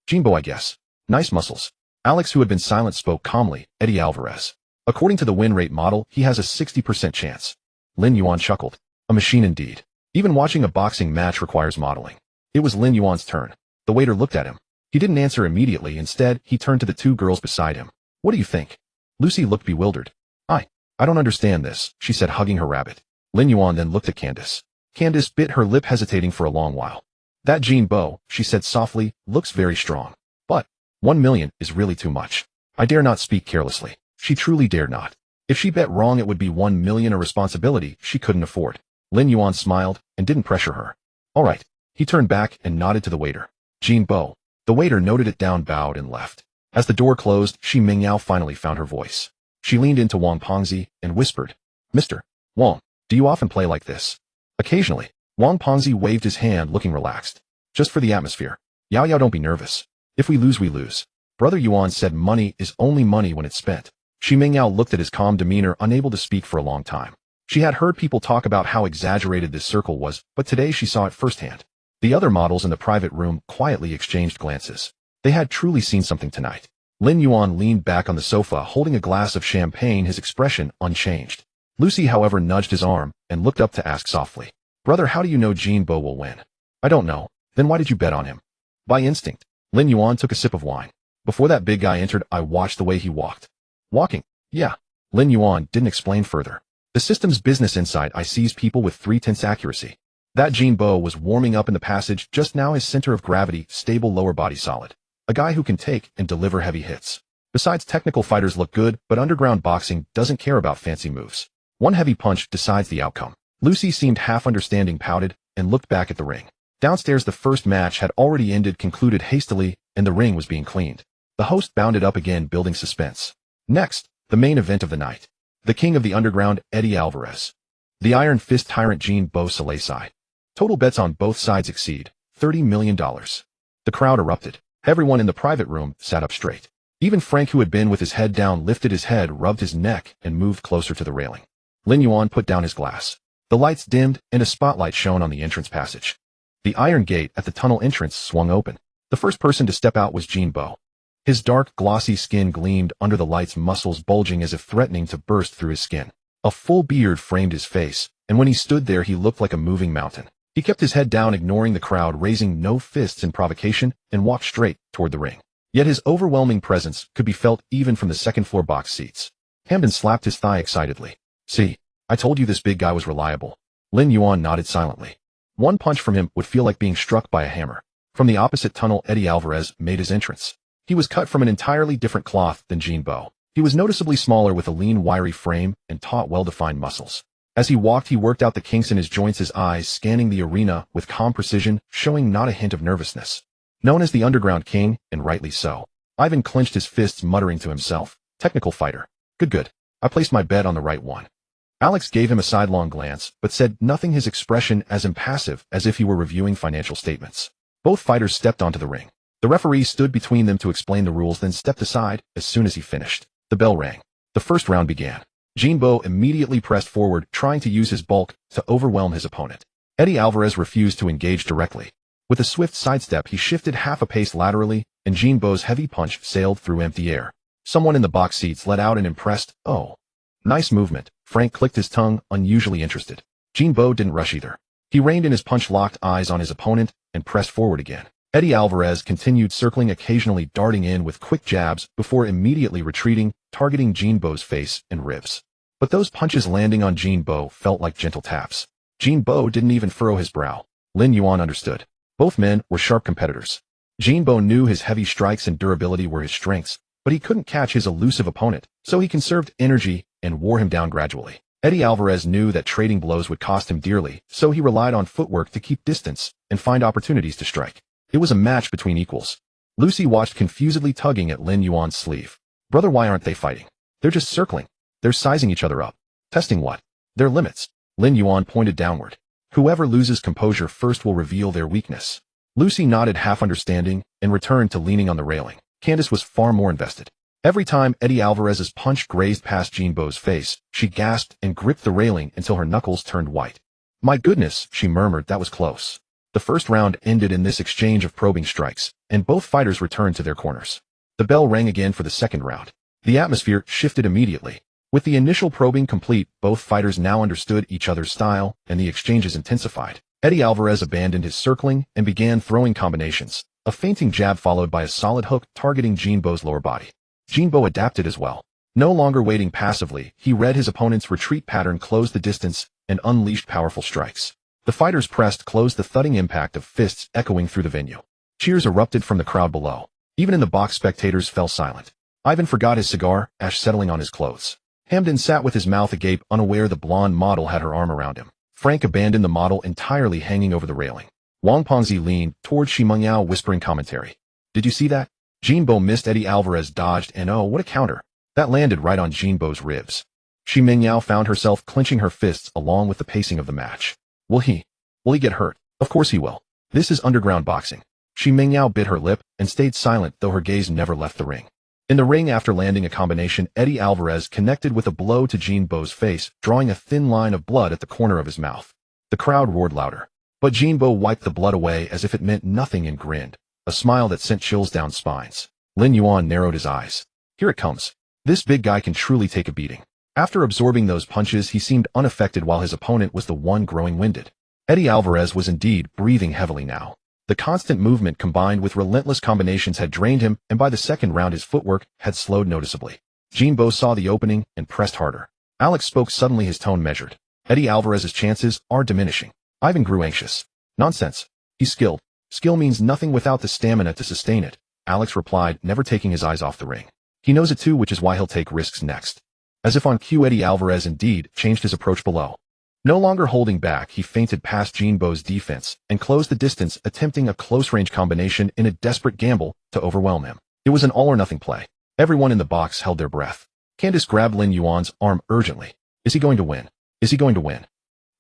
Jinbo, I guess. Nice muscles. Alex, who had been silent, spoke calmly. Eddie Alvarez. According to the win rate model, he has a 60% chance. Lin Yuan chuckled. A machine indeed. Even watching a boxing match requires modeling. It was Lin Yuan's turn. The waiter looked at him. He didn't answer immediately. Instead, he turned to the two girls beside him. What do you think? Lucy looked bewildered. I don't understand this, she said, hugging her rabbit. Lin Yuan then looked at Candace. Candace bit her lip, hesitating for a long while. That Jinbo, she said softly, looks very strong. But 1 million is really too much. I dare not speak carelessly. She truly dared not. If she bet wrong, it would be 1 million, a responsibility she couldn't afford. Lin Yuan smiled and didn't pressure her. All right. He turned back and nodded to the waiter. Jinbo. The waiter noted it down, bowed, and left. As the door closed, Shi Mingyao finally found her voice. She leaned into Wang Pengzi and whispered, Mr. Wang, do you often play like this? Occasionally. Wang Pengzi waved his hand, looking relaxed. Just for the atmosphere. Yao Yao, don't be nervous. If we lose, we lose. Brother Yuan said money is only money when it's spent. Shi Mingyao looked at his calm demeanor, unable to speak for a long time. She had heard people talk about how exaggerated this circle was, but today she saw it firsthand. The other models in the private room quietly exchanged glances. They had truly seen something tonight. Lin Yuan leaned back on the sofa, holding a glass of champagne, his expression unchanged. Lucy, however, nudged his arm and looked up to ask softly, Brother, how do you know Jinbo will win? I don't know. Then why did you bet on him? By instinct. Lin Yuan took a sip of wine. Before that big guy entered, I watched the way he walked. Walking? Yeah. Lin Yuan didn't explain further. The system's business insight. I sees people with 3/10 accuracy. That Jinbo was warming up in the passage just now, his center of gravity, stable, lower body solid. A guy who can take and deliver heavy hits. Besides, technical fighters look good, but underground boxing doesn't care about fancy moves. One heavy punch decides the outcome. Lucy seemed half understanding, pouted, and looked back at the ring. Downstairs, the first match had already ended, concluded hastily, and the ring was being cleaned. The host bounded up again, building suspense. Next, the main event of the night. The king of the underground, Eddie Alvarez. The Iron Fist tyrant, Jinbo Salaisai. Total bets on both sides exceed $30 million. The crowd erupted. Everyone in the private room sat up straight. Even Frank, who had been with his head down, lifted his head, rubbed his neck, and moved closer to the railing. Lin Yuan put down his glass. The lights dimmed, and a spotlight shone on the entrance passage. The iron gate at the tunnel entrance swung open. The first person to step out was Jinbo. His dark, glossy skin gleamed under the lights, muscles bulging as if threatening to burst through his skin. A full beard framed his face, and when he stood there, he looked like a moving mountain. He kept his head down, ignoring the crowd, raising no fists in provocation, and walked straight toward the ring. Yet his overwhelming presence could be felt even from the second-floor box seats. Hamden slapped his thigh excitedly. "See, I told you this big guy was reliable." Lin Yuan nodded silently. One punch from him would feel like being struck by a hammer. From the opposite tunnel, Eddie Alvarez made his entrance. He was cut from an entirely different cloth than Jinbo. He was noticeably smaller, with a lean, wiry frame and taut, well-defined muscles. As he walked, he worked out the kinks in his joints, his eyes scanning the arena with calm precision, showing not a hint of nervousness. Known as the Underground King, and rightly so, Ivan clenched his fists, muttering to himself, "Technical fighter. Good. I placed my bet on the right one." Alex gave him a sidelong glance, but said nothing, his expression as impassive as if he were reviewing financial statements. Both fighters stepped onto the ring. The referee stood between them to explain the rules, then stepped aside as soon as he finished. The bell rang. The first round began. Jinbo immediately pressed forward, trying to use his bulk to overwhelm his opponent. Eddie Alvarez refused to engage directly. With a swift sidestep, he shifted half a pace laterally, and Jinbo's heavy punch sailed through empty air. Someone in the box seats let out an impressed, "Oh." "Nice movement." Frank clicked his tongue, unusually interested. Jinbo didn't rush either. He reined in his punch, locked eyes on his opponent, and pressed forward again. Eddie Alvarez continued circling, occasionally darting in with quick jabs before immediately retreating, targeting Jinbo's face and ribs. But those punches landing on Jinbo felt like gentle taps. Jinbo didn't even furrow his brow. Lin Yuan understood. Both men were sharp competitors. Jinbo knew his heavy strikes and durability were his strengths, but he couldn't catch his elusive opponent, so he conserved energy and wore him down gradually. Eddie Alvarez knew that trading blows would cost him dearly, so he relied on footwork to keep distance and find opportunities to strike. It was a match between equals. Lucy watched confusedly, tugging at Lin Yuan's sleeve. "Brother, why aren't they fighting? They're just circling. They're sizing each other up." "Testing what?" "Their limits." Lin Yuan pointed downward. "Whoever loses composure first will reveal their weakness." Lucy nodded, half understanding, and returned to leaning on the railing. Candace was far more invested. Every time Eddie Alvarez's punch grazed past Jinbo's face, she gasped and gripped the railing until her knuckles turned white. "My goodness," she murmured, "that was close." The first round ended in this exchange of probing strikes, and both fighters returned to their corners. The bell rang again for the second round. The atmosphere shifted immediately. With the initial probing complete, both fighters now understood each other's style, and the exchanges intensified. Eddie Alvarez abandoned his circling and began throwing combinations, a feinting jab followed by a solid hook targeting Jinbo's lower body. Jinbo adapted as well. No longer waiting passively, he read his opponent's retreat pattern, closed the distance, and unleashed powerful strikes. The fighters pressed close, the thudding impact of fists echoing through the venue. Cheers erupted from the crowd below. Even in the box, spectators fell silent. Ivan forgot his cigar, ash settling on his clothes. Hamden sat with his mouth agape, unaware the blonde model had her arm around him. Frank abandoned the model, entirely hanging over the railing. Wang Pengzi leaned toward Shi Mengyao, whispering commentary. "Did you see that? Jinbo missed, Eddie Alvarez dodged, and oh, what a counter. That landed right on Jinbo's ribs." Shi Mengyao found herself clenching her fists along with the pacing of the match. Will he get hurt? Of course he will. This is underground boxing." Shi Mengyao bit her lip and stayed silent, though her gaze never left the ring. In the ring, after landing a combination, Eddie Alvarez connected with a blow to Jinbo's face, drawing a thin line of blood at the corner of his mouth. The crowd roared louder. But Jinbo wiped the blood away as if it meant nothing and grinned, a smile that sent chills down spines. Lin Yuan narrowed his eyes. Here it comes. This big guy can truly take a beating. After absorbing those punches, he seemed unaffected while his opponent was the one growing winded. Eddie Alvarez was indeed breathing heavily now. The constant movement combined with relentless combinations had drained him, and by the second round his footwork had slowed noticeably. Jinbo saw the opening and pressed harder. Alex spoke suddenly, his tone measured. "Eddie Alvarez's chances are diminishing." Ivan grew anxious. "Nonsense. He's skilled. Skill means nothing without the stamina to sustain it," Alex replied, never taking his eyes off the ring. "He knows it too, which is why he'll take risks next." As if on cue, Eddie Alvarez indeed changed his approach below. No longer holding back, he feinted past Jinbo's defense and closed the distance, attempting a close-range combination in a desperate gamble to overwhelm him. It was an all-or-nothing play. Everyone in the box held their breath. Candace grabbed Lin Yuan's arm urgently. Is he going to win? Is he going to win?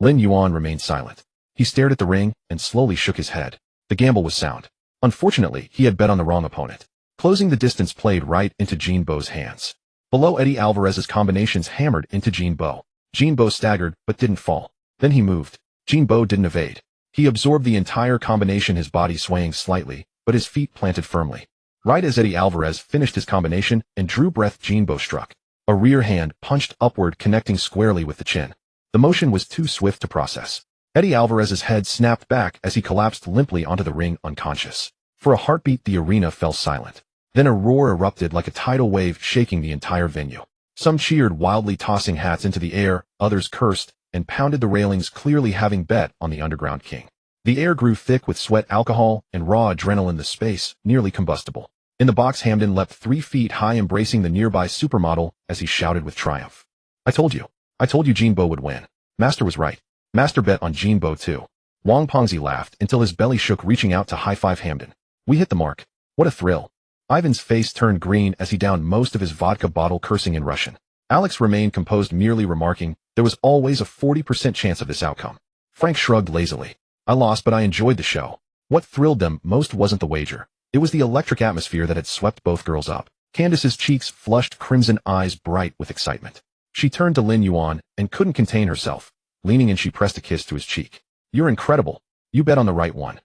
Lin Yuan remained silent. He stared at the ring and slowly shook his head. The gamble was sound. Unfortunately, he had bet on the wrong opponent. Closing the distance played right into Jinbo's hands. Below, Eddie Alvarez's combinations hammered into Jinbo. Jinbo staggered, but didn't fall. Then he moved. Jinbo didn't evade. He absorbed the entire combination, his body swaying slightly, but his feet planted firmly. Right as Eddie Alvarez finished his combination and drew breath, Jinbo struck. A rear hand punched upward, connecting squarely with the chin. The motion was too swift to process. Eddie Alvarez's head snapped back as he collapsed limply onto the ring unconscious. For a heartbeat, the arena fell silent. Then a roar erupted like a tidal wave, shaking the entire venue. Some cheered wildly, tossing hats into the air, others cursed and pounded the railings, clearly having bet on the Underground King. The air grew thick with sweat, alcohol, and raw adrenaline, the space nearly combustible. In the box, Hamden leapt 3 feet high, embracing the nearby supermodel as he shouted with triumph. I told you Jinbo would win. Master was right. Master bet on Jinbo too. Wong Pongzi laughed until his belly shook, reaching out to high-five Hamden. We hit the mark. What a thrill. Ivan's face turned green as he downed most of his vodka bottle, cursing in Russian. Alex remained composed, merely remarking, there was always a 40% chance of this outcome. Frank shrugged lazily. I lost, but I enjoyed the show. What thrilled them most wasn't the wager. It was the electric atmosphere that had swept both girls up. Candace's cheeks flushed crimson, eyes bright with excitement. She turned to Lin Yuan and couldn't contain herself. Leaning in, she pressed a kiss to his cheek. You're incredible. You bet on the right one.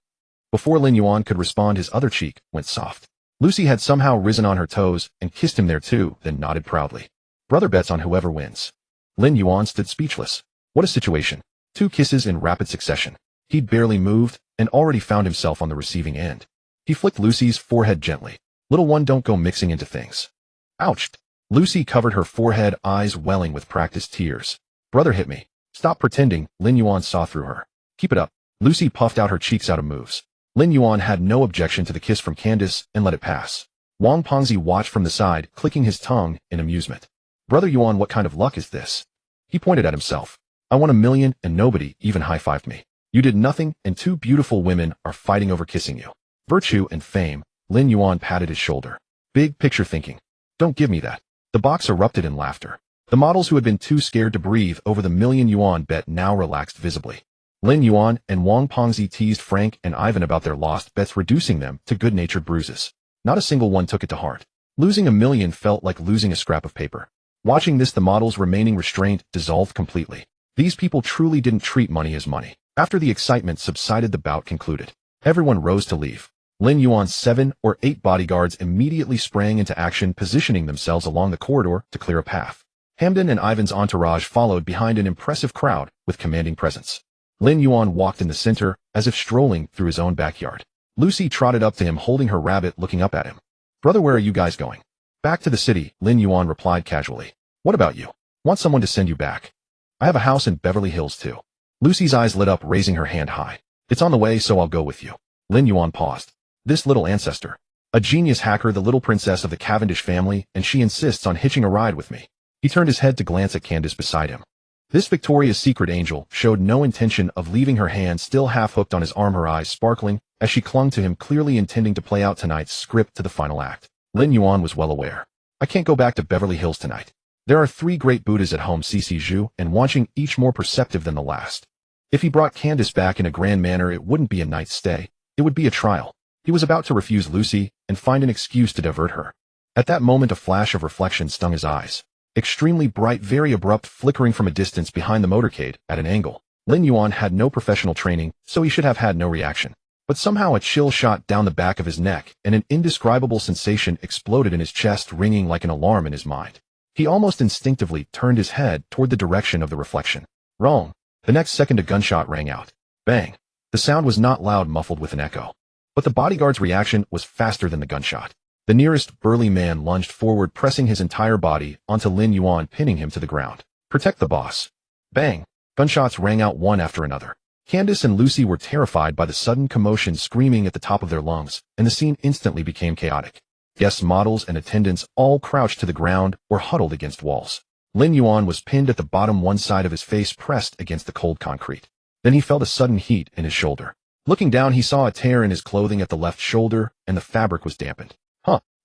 Before Lin Yuan could respond, his other cheek went soft. Lucy had somehow risen on her toes and kissed him there too, then nodded proudly. Brother bets on whoever wins. Lin Yuan stood speechless. What a situation. 2 kisses in rapid succession. He'd barely moved and already found himself on the receiving end. He flicked Lucy's forehead gently. Little one, don't go mixing into things. Ouch. Lucy covered her forehead, eyes welling with practiced tears. Brother hit me. Stop pretending. Lin Yuan saw through her. Keep it up. Lucy puffed out her cheeks out of moves. Lin Yuan had no objection to the kiss from Candace and let it pass. Wong Pongzi watched from the side, clicking his tongue in amusement. Brother Yuan, what kind of luck is this? He pointed at himself. I won $1 million and nobody even high-fived me. You did nothing and 2 beautiful women are fighting over kissing you. Virtue and fame. Lin Yuan patted his shoulder. Big picture thinking. Don't give me that. The box erupted in laughter. The models, who had been too scared to breathe over the $1 million bet, now relaxed visibly. Lin Yuan and Wong Pongzi teased Frank and Ivan about their lost bets, reducing them to good-natured bruises. Not a single one took it to heart. Losing $1 million felt like losing a scrap of paper. Watching this, the models' remaining restraint dissolved completely. These people truly didn't treat money as money. After the excitement subsided, the bout concluded. Everyone rose to leave. Lin Yuan's 7 or 8 bodyguards immediately sprang into action, positioning themselves along the corridor to clear a path. Hamden and Ivan's entourage followed behind an impressive crowd with commanding presence. Lin Yuan walked in the center, as if strolling through his own backyard. Lucy trotted up to him, holding her rabbit, looking up at him. Brother, where are you guys going? Back to the city, Lin Yuan replied casually. What about you? Want someone to send you back? I have a house in Beverly Hills too. Lucy's eyes lit up, raising her hand high. It's on the way, so I'll go with you. Lin Yuan paused. This little ancestor. A genius hacker, the little princess of the Cavendish family, and she insists on hitching a ride with me. He turned his head to glance at Candace beside him. This Victoria's Secret angel showed no intention of leaving her hand still half hooked on his arm, her eyes sparkling as she clung to him, clearly intending to play out tonight's script to the final act. Lin Yuan was well aware. I can't go back to Beverly Hills tonight. There are 3 great Buddhas at home, CC Zhu and Wanqing, each more perceptive than the last. If he brought Candace back in a grand manner, it wouldn't be a night's stay. It would be a trial. He was about to refuse Lucy and find an excuse to divert her. At that moment, a flash of reflection stung his eyes. Extremely bright, very abrupt, flickering from a distance behind the motorcade at an angle. Lin Yuan had no professional training, so he should have had no reaction. But somehow a chill shot down the back of his neck, and an indescribable sensation exploded in his chest, ringing like an alarm in his mind. He almost instinctively turned his head toward the direction of the reflection. Wrong. The next second, a gunshot rang out. Bang. The sound was not loud, muffled with an echo. But the bodyguard's reaction was faster than the gunshot. The nearest burly man lunged forward, pressing his entire body onto Lin Yuan, pinning him to the ground. Protect the boss. Bang. Gunshots rang out one after another. Candace and Lucy were terrified by the sudden commotion, screaming at the top of their lungs, and the scene instantly became chaotic. Guests, models, and attendants all crouched to the ground or huddled against walls. Lin Yuan was pinned at the bottom, one side of his face pressed against the cold concrete. Then he felt a sudden heat in his shoulder. Looking down, he saw a tear in his clothing at the left shoulder, and the fabric was dampened.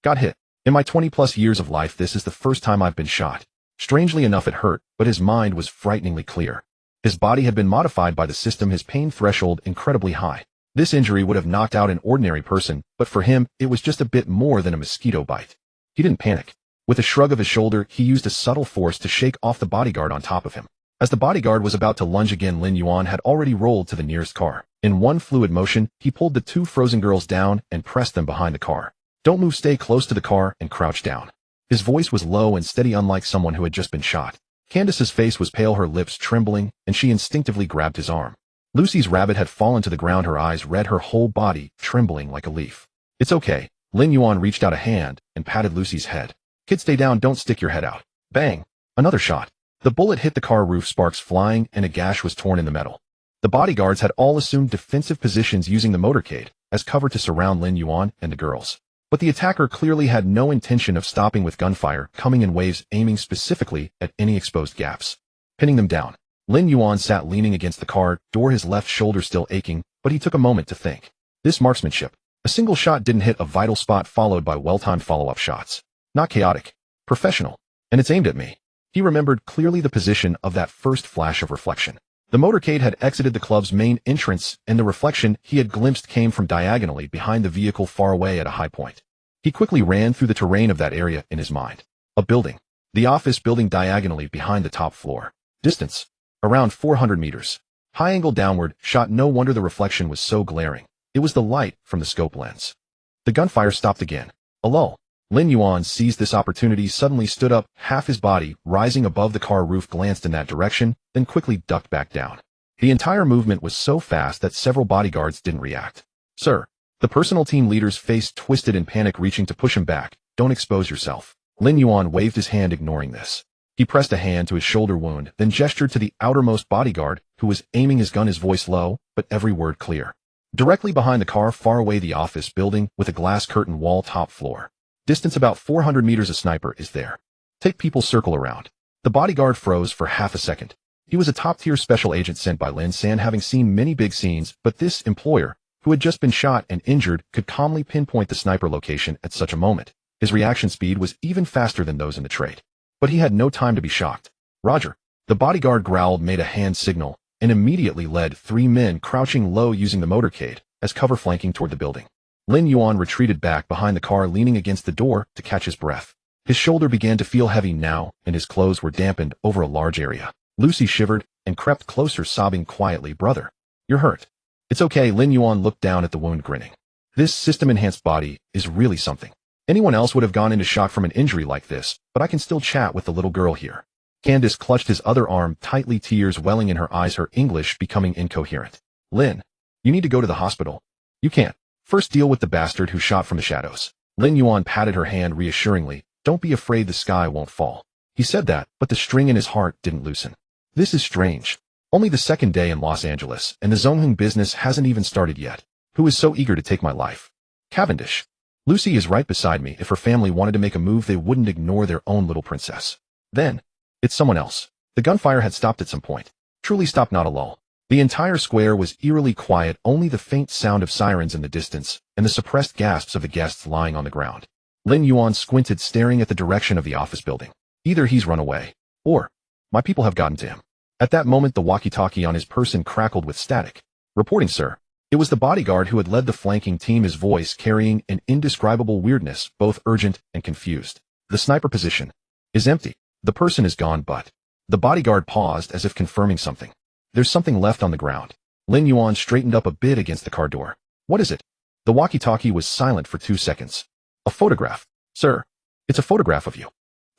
Got hit. In my 20-plus years of life, this is the first time I've been shot. Strangely enough, it hurt, but his mind was frighteningly clear. His body had been modified by the system, his pain threshold incredibly high. This injury would have knocked out an ordinary person, but for him, it was just a bit more than a mosquito bite. He didn't panic. With a shrug of his shoulder, he used a subtle force to shake off the bodyguard on top of him. As the bodyguard was about to lunge again, Lin Yuan had already rolled to the nearest car. In one fluid motion, he pulled the 2 frozen girls down and pressed them behind the car. Don't move, stay close to the car and crouch down. His voice was low and steady, unlike someone who had just been shot. Candace's face was pale, her lips trembling, and she instinctively grabbed his arm. Lucy's rabbit had fallen to the ground, her eyes red, her whole body trembling like a leaf. It's okay. Lin Yuan reached out a hand and patted Lucy's head. Kid, stay down, don't stick your head out. Bang! Another shot. The bullet hit the car roof, sparks flying, and a gash was torn in the metal. The bodyguards had all assumed defensive positions using the motorcade as cover to surround Lin Yuan and the girls. But the attacker clearly had no intention of stopping, with gunfire coming in waves, aiming specifically at any exposed gaps. Pinning them down. Lin Yuan sat leaning against the car door, his left shoulder still aching, but he took a moment to think. This marksmanship. A single shot didn't hit a vital spot, followed by well-timed follow-up shots. Not chaotic. Professional. And it's aimed at me. He remembered clearly the position of that first flash of reflection. The motorcade had exited the club's main entrance, and the reflection he had glimpsed came from diagonally behind the vehicle, far away at a high point. He quickly ran through the terrain of that area in his mind. A building. The office building diagonally behind the top floor. Distance. Around 400 meters. High angle downward shot. No wonder the reflection was so glaring. It was the light from the scope lens. The gunfire stopped again. A lull. Lin Yuan seized this opportunity, suddenly stood up, half his body rising above the car roof, glanced in that direction, then quickly ducked back down. The entire movement was so fast that several bodyguards didn't react. Sir. The personal team leader's face twisted in panic, reaching to push him back. Don't expose yourself. Lin Yuan waved his hand, ignoring this. He pressed a hand to his shoulder wound, then gestured to the outermost bodyguard, who was aiming his gun, his voice low, but every word clear. Directly behind the car, far away, the office building with a glass curtain wall, top floor. Distance about 400 meters. A sniper is there. Take people, circle around. The bodyguard froze for half a second. He was a top-tier special agent sent by Lin San, having seen many big scenes, but this employer, who had just been shot and injured, could calmly pinpoint the sniper location at such a moment. His reaction speed was even faster than those in the trade. But he had no time to be shocked. Roger. The bodyguard growled, made a hand signal, and immediately led 3 men crouching low using the motorcade as cover, flanking toward the building. Lin Yuan retreated back behind the car, leaning against the door to catch his breath. His shoulder began to feel heavy now, and his clothes were dampened over a large area. Lucy shivered and crept closer, sobbing quietly. Brother, you're hurt. It's okay. Lin Yuan looked down at the wound, grinning. This system-enhanced body is really something. Anyone else would have gone into shock from an injury like this, but I can still chat with the little girl here. Candace clutched his other arm tightly, tears welling in her eyes, her English becoming incoherent. Lin, you need to go to the hospital. You can't. First deal with the bastard who shot from the shadows. Lin Yuan patted her hand reassuringly. Don't be afraid, the sky won't fall. He said that, but the string in his heart didn't loosen. This is strange. Only the second day in Los Angeles, and the Zongheng business hasn't even started yet. Who is so eager to take my life? Cavendish. Lucy is right beside me. If her family wanted to make a move, they wouldn't ignore their own little princess. Then, it's someone else. The gunfire had stopped at some point. Truly stopped, not a lull. The entire square was eerily quiet, only the faint sound of sirens in the distance, and the suppressed gasps of the guests lying on the ground. Lin Yuan squinted, staring at the direction of the office building. Either he's run away, or my people have gotten to him. At that moment, the walkie-talkie on his person crackled with static. Reporting, sir. It was the bodyguard who had led the flanking team, his voice carrying an indescribable weirdness, both urgent and confused. The sniper position is empty. The person is gone, but... The bodyguard paused, as if confirming something. There's something left on the ground. Lin Yuan straightened up a bit against the car door. What is it? The walkie-talkie was silent for 2 seconds. A photograph. Sir, it's a photograph of you.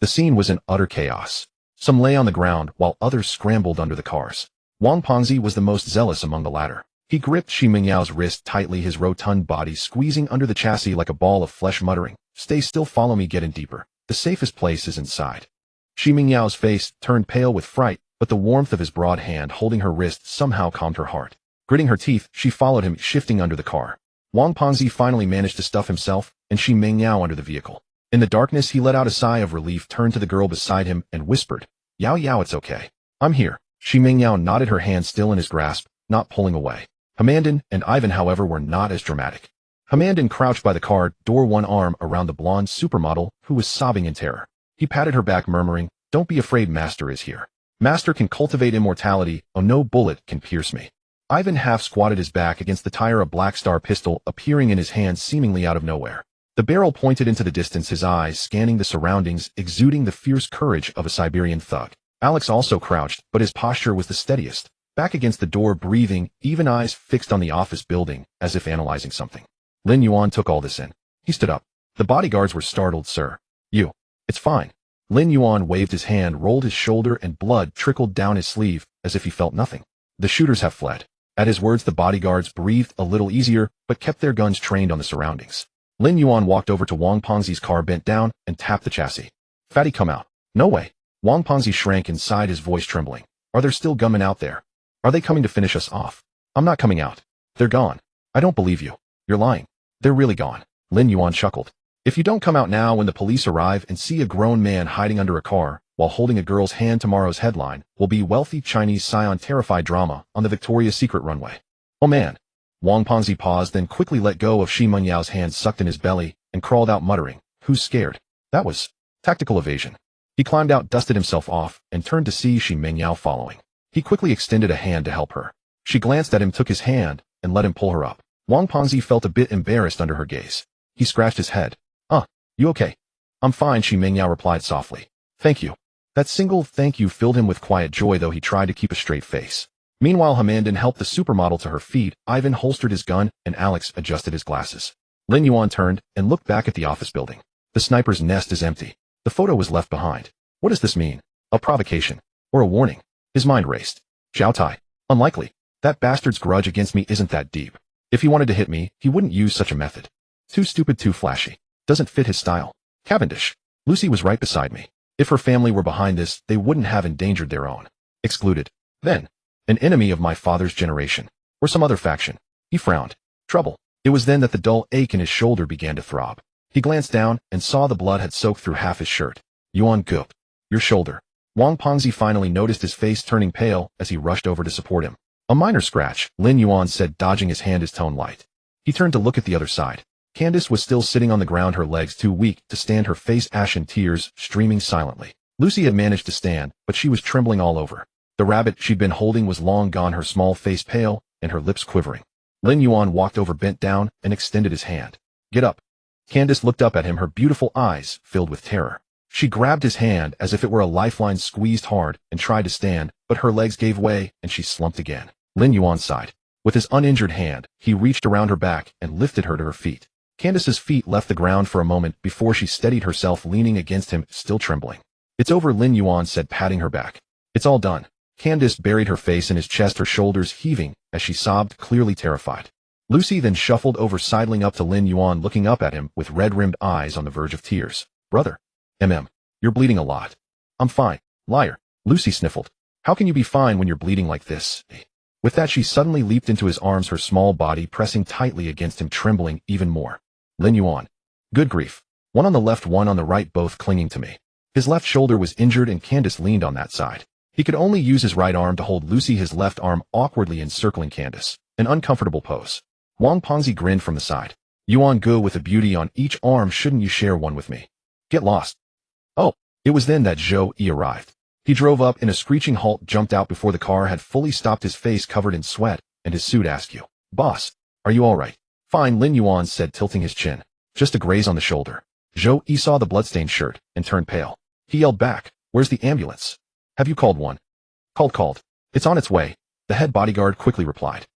The scene was in utter chaos. Some lay on the ground, while others scrambled under the cars. Wang Pengzi was the most zealous among the latter. He gripped Xi Mingyao's wrist tightly, his rotund body squeezing under the chassis like a ball of flesh, muttering, "Stay still, follow me, get in deeper. The safest place is inside." Xi Mingyao's face turned pale with fright, but the warmth of his broad hand holding her wrist somehow calmed her heart. Gritting her teeth, she followed him, shifting under the car. Wang Pengzi finally managed to stuff himself and Xi Mingyao under the vehicle. In the darkness, he let out a sigh of relief, turned to the girl beside him, and whispered, "Yao Yao, it's okay. I'm here." Xi Mingyao nodded, her hand still in his grasp, not pulling away. Hamandan and Ivan, however, were not as dramatic. Hamandan crouched by the car door, one arm around the blonde supermodel, who was sobbing in terror. He patted her back, murmuring, "Don't be afraid, Master is here. Master can cultivate immortality, oh no bullet can pierce me." Ivan half squatted his back against the tire, a Black Star pistol appearing in his hand seemingly out of nowhere. The barrel pointed into the distance, his eyes scanning the surroundings, exuding the fierce courage of a Siberian thug. Alex also crouched, but his posture was the steadiest, back against the door, breathing, even eyes fixed on the office building, as if analyzing something. Lin Yuan took all this in. He stood up. The bodyguards were startled. "Sir. You. It's fine." Lin Yuan waved his hand, rolled his shoulder, and blood trickled down his sleeve, as if he felt nothing. "The shooters have fled." At his words, the bodyguards breathed a little easier, but kept their guns trained on the surroundings. Lin Yuan walked over to Wang Pengzi's car, bent down, and tapped the chassis. Fatty, come out. No way. Wang Pengzi shrank inside, his voice trembling. Are there still gunmen out there? Are they coming to finish us off? I'm not coming out. They're gone. I don't believe you. You're lying. They're really gone. Lin Yuan chuckled. If you don't come out now when the police arrive and see a grown man hiding under a car while holding a girl's hand, tomorrow's headline will be Wealthy Chinese Scion Terrified Drama on the Victoria's Secret Runway. Oh man. Wang Pengzi paused, then quickly let go of Shi Menyao's hand sucked in his belly and crawled out muttering, "Who's scared?" That was tactical evasion. He climbed out, dusted himself off, and turned to see Shi Mengyao following. He quickly extended a hand to help her. She glanced at him, took his hand, and let him pull her up. Wang Pengzi felt a bit embarrassed under her gaze. He scratched his head. You okay?" "I'm fine," Shi Mengyao replied softly. "Thank you." That single thank you filled him with quiet joy, though he tried to keep a straight face. Meanwhile, Hamandan helped the supermodel to her feet, Ivan holstered his gun, and Alex adjusted his glasses. Lin Yuan turned and looked back at the office building. The sniper's nest is empty. The photo was left behind. What does this mean? A provocation? Or a warning? His mind raced. Zhao Tai. Unlikely. That bastard's grudge against me isn't that deep. If he wanted to hit me, he wouldn't use such a method. Too stupid, too flashy. Doesn't fit his style. Cavendish. Lucy was right beside me. If her family were behind this, they wouldn't have endangered their own. Excluded. Then. An enemy of my father's generation. Or some other faction. He frowned. Trouble. It was then that the dull ache in his shoulder began to throb. He glanced down and saw the blood had soaked through half his shirt. Yuan gulped. Your shoulder. Wang Pengzi finally noticed his face turning pale as he rushed over to support him. A minor scratch, Lin Yuan said, dodging his hand, his tone light. He turned to look at the other side. Candace was still sitting on the ground, her legs too weak to stand, her face ashen, tears streaming silently. Lucy had managed to stand, but she was trembling all over. The rabbit she'd been holding was long gone, her small face pale and her lips quivering. Lin Yuan walked over, bent down, and extended his hand. Get up. Candace looked up at him, her beautiful eyes filled with terror. She grabbed his hand as if it were a lifeline, squeezed hard, and tried to stand, but her legs gave way and she slumped again. Lin Yuan sighed. With his uninjured hand, he reached around her back and lifted her to her feet. Candace's feet left the ground for a moment before she steadied herself, leaning against him, still trembling. It's over, Lin Yuan said, patting her back. It's all done. Candace buried her face in his chest, her shoulders heaving as she sobbed, clearly terrified. Lucy then shuffled over, sidling up to Lin Yuan, looking up at him with red-rimmed eyes on the verge of tears. Brother. You're bleeding a lot. I'm fine. Liar. Lucy sniffled. How can you be fine when you're bleeding like this? With that, she suddenly leaped into his arms, her small body pressing tightly against him, trembling even more. Lin Yuan. Good grief. One on the left, one on the right, both clinging to me. His left shoulder was injured and Candace leaned on that side. He could only use his right arm to hold Lucy, his left arm awkwardly encircling Candace. An uncomfortable pose. Wang Pengzi grinned from the side. Yuan Gu, with a beauty on each arm, shouldn't you share one with me? Get lost. Oh, it was then that Zhou Yi arrived. He drove up in a screeching halt, jumped out before the car had fully stopped, his face covered in sweat, and his suit askew. Boss, are you all right? Fine, Lin Yuan said, tilting his chin. Just a graze on the shoulder. Zhou Yi saw the bloodstained shirt and turned pale. He yelled back, where's the ambulance? Have you called one? Called. It's on its way, the head bodyguard quickly replied.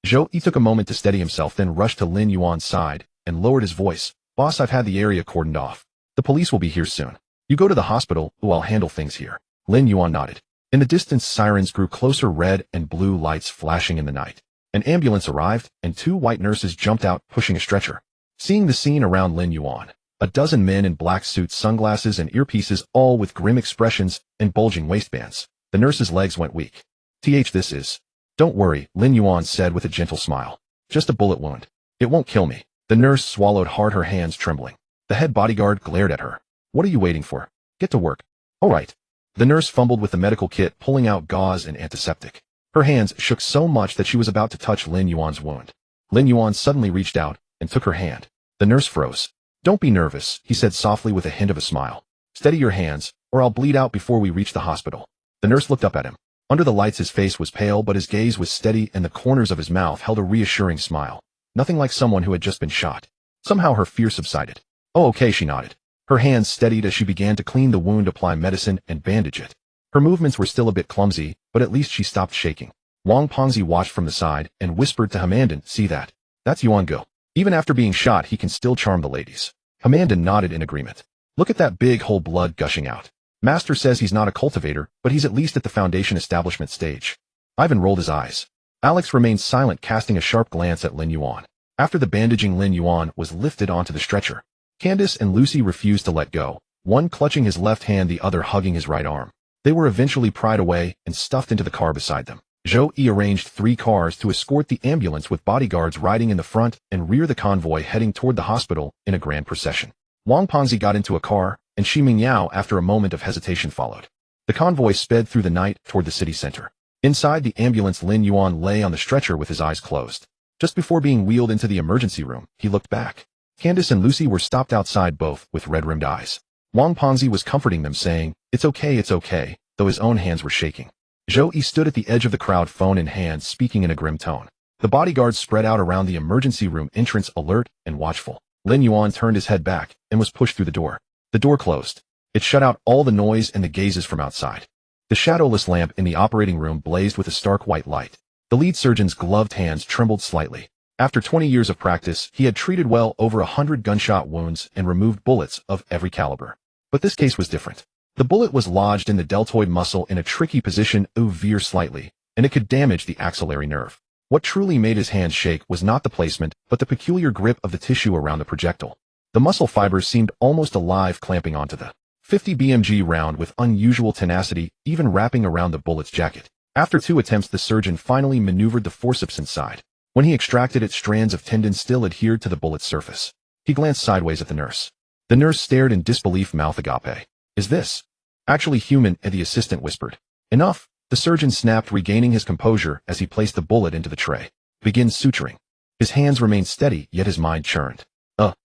Zhou Yi took a moment to steady himself, then rushed to Lin Yuan's side and lowered his voice. Boss, I've had the area cordoned off. The police will be here soon. You go to the hospital, I'll handle things here. Lin Yuan nodded. In the distance, sirens grew closer, red and blue lights flashing in the night. An ambulance arrived, and 2 white nurses jumped out, pushing a stretcher. Seeing the scene around Lin Yuan, a dozen men in black suits, sunglasses, and earpieces, all with grim expressions and bulging waistbands. The nurse's legs went weak. This is. Don't worry, Lin Yuan said with a gentle smile. Just a bullet wound. It won't kill me. The nurse swallowed hard, her hands trembling. The head bodyguard glared at her. What are you waiting for? Get to work. All right. The nurse fumbled with the medical kit, pulling out gauze and antiseptic. Her hands shook so much that she was about to touch Lin Yuan's wound. Lin Yuan suddenly reached out and took her hand. The nurse froze. Don't be nervous, he said softly with a hint of a smile. Steady your hands, or I'll bleed out before we reach the hospital. The nurse looked up at him. Under the lights, his face was pale, but his gaze was steady and the corners of his mouth held a reassuring smile. Nothing like someone who had just been shot. Somehow her fear subsided. Oh, okay, she nodded. Her hands steadied as she began to clean the wound, apply medicine, and bandage it. Her movements were still a bit clumsy, but at least she stopped shaking. Wang Pengzi watched from the side and whispered to Hamandan, see that? That's Yuan Go. Even after being shot, he can still charm the ladies. Hamandan nodded in agreement. Look at that big hole, blood gushing out. Master says he's not a cultivator, but he's at least at the foundation establishment stage. Ivan rolled his eyes. Alex remained silent, casting a sharp glance at Lin Yuan. After the bandaging, Lin Yuan was lifted onto the stretcher. Candace and Lucy refused to let go, one clutching his left hand, the other hugging his right arm. They were eventually pried away and stuffed into the car beside them. Zhou Yi arranged 3 cars to escort the ambulance, with bodyguards riding in the front and rear, the convoy heading toward the hospital in a grand procession. Wang Pengzi got into a car, and Shi Mingyao, after a moment of hesitation, followed. The convoy sped through the night toward the city center. Inside the ambulance, Lin Yuan lay on the stretcher with his eyes closed. Just before being wheeled into the emergency room, he looked back. Candace and Lucy were stopped outside, both with red-rimmed eyes. Wang Pengzi was comforting them, saying, it's okay, though his own hands were shaking. Zhou Yi stood at the edge of the crowd, phone in hand, speaking in a grim tone. The bodyguards spread out around the emergency room entrance, alert and watchful. Lin Yuan turned his head back and was pushed through the door. The door closed. It shut out all the noise and the gazes from outside. The shadowless lamp in the operating room blazed with a stark white light. The lead surgeon's gloved hands trembled slightly. After 20 years of practice, he had treated well over 100 gunshot wounds and removed bullets of every caliber. But this case was different. The bullet was lodged in the deltoid muscle in a tricky position, veer slightly, and it could damage the axillary nerve. What truly made his hands shake was not the placement, but the peculiar grip of the tissue around the projectile. The muscle fibers seemed almost alive, clamping onto the 50 BMG round with unusual tenacity, even wrapping around the bullet's jacket. After 2 attempts, the surgeon finally maneuvered the forceps inside. When he extracted it, strands of tendon still adhered to the bullet's surface. He glanced sideways at the nurse. The nurse stared in disbelief, mouth agape. Is this actually human? And the assistant whispered. Enough, the surgeon snapped, regaining his composure as he placed the bullet into the tray. Begin suturing. His hands remained steady, yet his mind churned.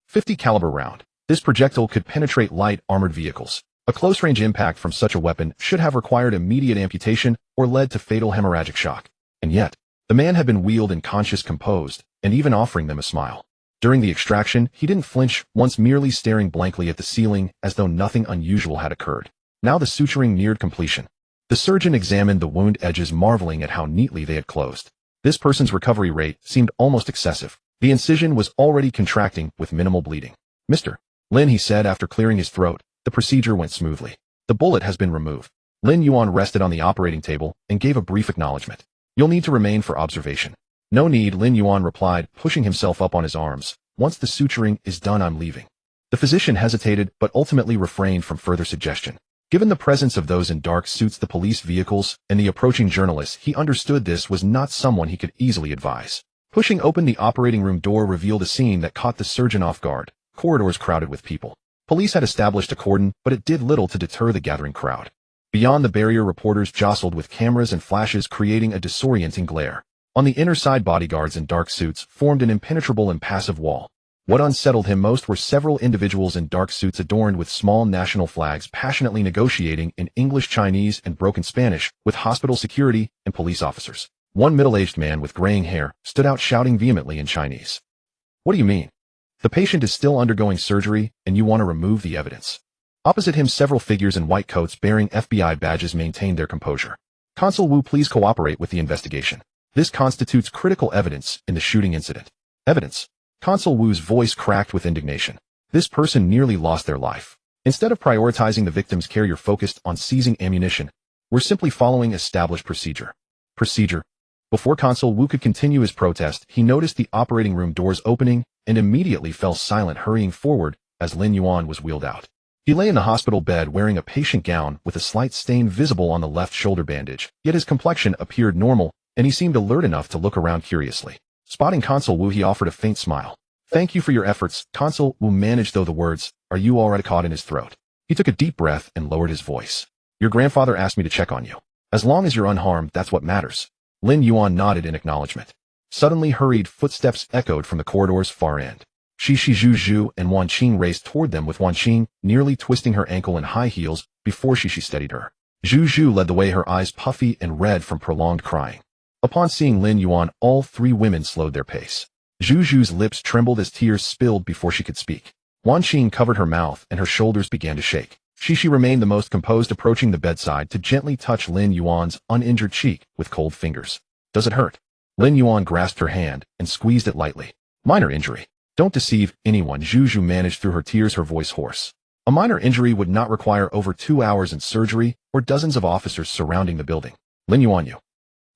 50 caliber round. This projectile could penetrate light armored vehicles. A close-range impact from such a weapon should have required immediate amputation or led to fatal hemorrhagic shock. And yet, the man had been wheeled in conscious, composed, and even offering them a smile. During the extraction, he didn't flinch, once merely staring blankly at the ceiling as though nothing unusual had occurred. Now the suturing neared completion. The surgeon examined the wound edges, marveling at how neatly they had closed. This person's recovery rate seemed almost excessive. The incision was already contracting with minimal bleeding. Mr. Lin, he said after clearing his throat, the procedure went smoothly. The bullet has been removed. Lin Yuan rested on the operating table and gave a brief acknowledgement. You'll need to remain for observation. No need, Lin Yuan replied, pushing himself up on his arms. Once the suturing is done, I'm leaving. The physician hesitated, but ultimately refrained from further suggestion. Given the presence of those in dark suits, the police vehicles, and the approaching journalists, he understood this was not someone he could easily advise. Pushing open the operating room door revealed a scene that caught the surgeon off guard. Corridors crowded with people. Police had established a cordon, but it did little to deter the gathering crowd. Beyond the barrier, reporters jostled with cameras and flashes, creating a disorienting glare. On the inner side, bodyguards in dark suits formed an impenetrable, impassive wall. What unsettled him most were several individuals in dark suits adorned with small national flags, passionately negotiating in English, Chinese, and broken Spanish with hospital security and police officers. One middle-aged man with graying hair stood out, shouting vehemently in Chinese. What do you mean? The patient is still undergoing surgery, and you want to remove the evidence. Opposite him, several figures in white coats bearing FBI badges maintained their composure. Consul Wu, please cooperate with the investigation. This constitutes critical evidence in the shooting incident. Evidence? Consul Wu's voice cracked with indignation. This person nearly lost their life. Instead of prioritizing the victim's care, you're focused on seizing ammunition. We're simply following established procedure. Procedure? Before Consul Wu could continue his protest, he noticed the operating room doors opening and immediately fell silent, hurrying forward as Lin Yuan was wheeled out. He lay in the hospital bed wearing a patient gown with a slight stain visible on the left shoulder bandage, yet his complexion appeared normal, and he seemed alert enough to look around curiously. Spotting Consul Wu, he offered a faint smile. Thank you for your efforts. Consul Wu managed, though the words, "Are you all right?" caught in his throat. He took a deep breath and lowered his voice. Your grandfather asked me to check on you. As long as you're unharmed, that's what matters. Lin Yuan nodded in acknowledgement. Suddenly, hurried footsteps echoed from the corridor's far end. Shi Zhu and Wan Qing raced toward them, with Wan Qing nearly twisting her ankle in high heels before Shi steadied her. Zhu led the way, her eyes puffy and red from prolonged crying. Upon seeing Lin Yuan, all 3 women slowed their pace. Zhu's lips trembled as tears spilled before she could speak. Wan Qing covered her mouth and her shoulders began to shake. Shi remained the most composed, approaching the bedside to gently touch Lin Yuan's uninjured cheek with cold fingers. Does it hurt? Lin Yuan grasped her hand and squeezed it lightly. Minor injury. Don't deceive anyone, Zhu managed through her tears, her voice hoarse. A minor injury would not require over 2 hours in surgery or dozens of officers surrounding the building. Lin Yuan, you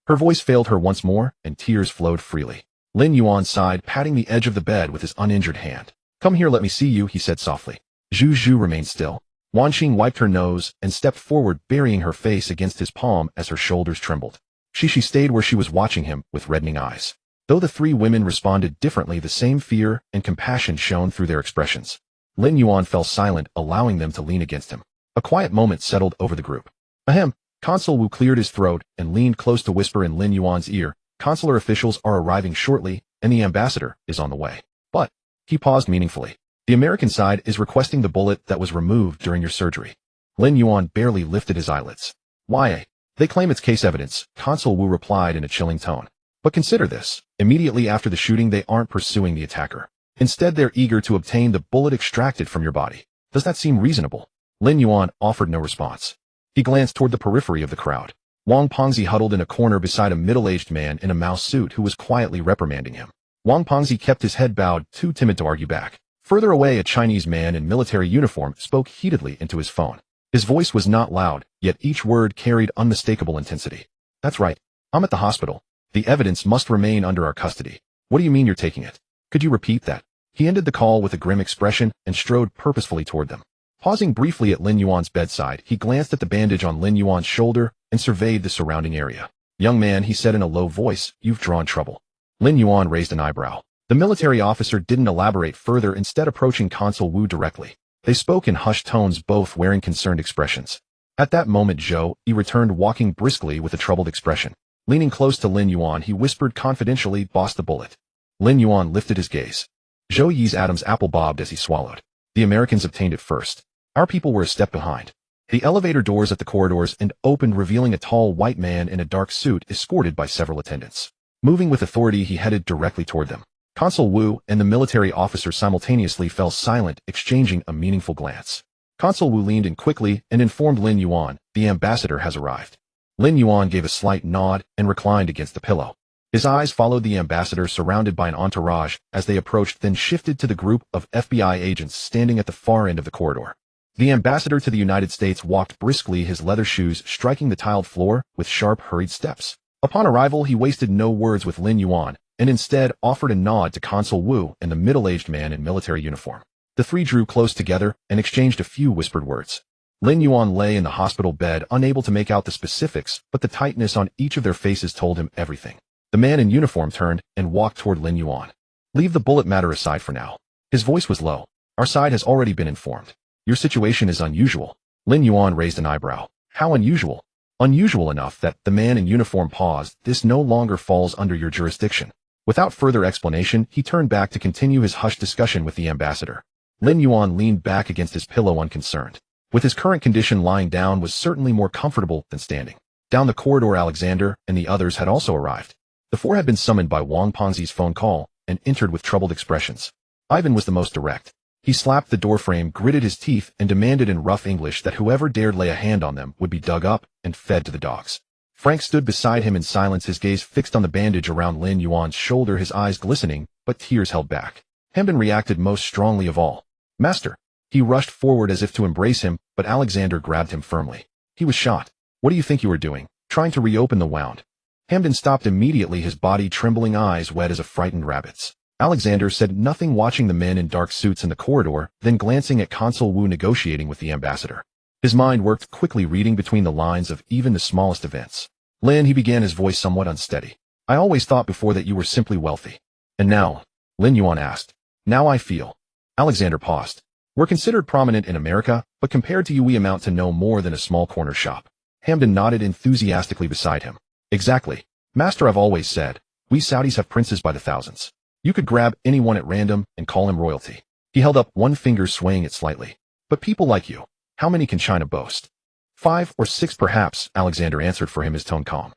Her voice failed her once more, and tears flowed freely. Lin Yuan sighed, patting the edge of the bed with his uninjured hand. Come here, let me see you, he said softly. Zhu Zhu remained still. Wan Xing wiped her nose and stepped forward, burying her face against his palm as her shoulders trembled. She stayed where she was, watching him with reddening eyes. Though the three women responded differently, the same fear and compassion shone through their expressions. Lin Yuan fell silent, allowing them to lean against him. A quiet moment settled over the group. Ahem. Consul Wu cleared his throat and leaned close to whisper in Lin Yuan's ear. Consular officials are arriving shortly, and the ambassador is on the way. But, he paused meaningfully. The American side is requesting the bullet that was removed during your surgery. Lin Yuan barely lifted his eyelids. Why? They claim it's case evidence, Consul Wu replied in a chilling tone. But consider this. Immediately after the shooting, they aren't pursuing the attacker. Instead, they're eager to obtain the bullet extracted from your body. Does that seem reasonable? Lin Yuan offered no response. He glanced toward the periphery of the crowd. Wang Pengzi huddled in a corner beside a middle-aged man in a mouse suit who was quietly reprimanding him. Wang Pengzi kept his head bowed, too timid to argue back. Further away, a Chinese man in military uniform spoke heatedly into his phone. His voice was not loud, yet each word carried unmistakable intensity. That's right. I'm at the hospital. The evidence must remain under our custody. What do you mean you're taking it? Could you repeat that? He ended the call with a grim expression and strode purposefully toward them. Pausing briefly at Lin Yuan's bedside, he glanced at the bandage on Lin Yuan's shoulder and surveyed the surrounding area. Young man, he said in a low voice, you've drawn trouble. Lin Yuan raised an eyebrow. The military officer didn't elaborate further, instead approaching Consul Wu directly. They spoke in hushed tones, both wearing concerned expressions. At that moment, Zhou Yi returned, walking briskly with a troubled expression. Leaning close to Lin Yuan, he whispered confidentially, boss, the bullet. Lin Yuan lifted his gaze. Zhou Yi's Adam's apple bobbed as he swallowed. The Americans obtained it first. Our people were a step behind. The elevator doors at the corridors and opened, revealing a tall white man in a dark suit escorted by several attendants. Moving with authority, he headed directly toward them. Consul Wu and the military officer simultaneously fell silent, exchanging a meaningful glance. Consul Wu leaned in quickly and informed Lin Yuan, the ambassador has arrived. Lin Yuan gave a slight nod and reclined against the pillow. His eyes followed the ambassador, surrounded by an entourage, as they approached, then shifted to the group of FBI agents standing at the far end of the corridor. The ambassador to the United States walked briskly, his leather shoes striking the tiled floor with sharp, hurried steps. Upon arrival, he wasted no words with Lin Yuan, and instead offered a nod to Consul Wu and the middle-aged man in military uniform. The three drew close together and exchanged a few whispered words. Lin Yuan lay in the hospital bed, unable to make out the specifics, but the tightness on each of their faces told him everything. The man in uniform turned and walked toward Lin Yuan. Leave the bullet matter aside for now. His voice was low. Our side has already been informed. Your situation is unusual. Lin Yuan raised an eyebrow. How unusual? Unusual enough that the man in uniform paused. This no longer falls under your jurisdiction. Without further explanation, he turned back to continue his hushed discussion with the ambassador. Lin Yuan leaned back against his pillow, unconcerned. With his current condition, lying down was certainly more comfortable than standing. Down the corridor, Alexander and the others had also arrived. The four had been summoned by Wang Pengzi's phone call and entered with troubled expressions. Ivan was the most direct. He slapped the doorframe, gritted his teeth, and demanded in rough English that whoever dared lay a hand on them would be dug up and fed to the dogs. Frank stood beside him in silence, his gaze fixed on the bandage around Lin Yuan's shoulder, his eyes glistening, but tears held back. Hembin reacted most strongly of all. Master! He rushed forward as if to embrace him, but Alexander grabbed him firmly. He was shot. What do you think you were doing? Trying to reopen the wound. Hembin stopped immediately, his body trembling, eyes wet as a frightened rabbit's. Alexander said nothing, watching the men in dark suits in the corridor, then glancing at Consul Wu negotiating with the ambassador. His mind worked quickly, reading between the lines of even the smallest events. Lin, he began, his voice somewhat unsteady. I always thought before that you were simply wealthy. And now? Lin Yuan asked. Now I feel. Alexander paused. We're considered prominent in America, but compared to you we amount to no more than a small corner shop. Hamdan nodded enthusiastically beside him. Exactly. Master, I've always said, we Saudis have princes by the thousands. You could grab anyone at random and call him royalty. He held up one finger, swaying it slightly. But people like you, how many can China boast? 5 or 6 perhaps, Alexander answered for him, his tone calm.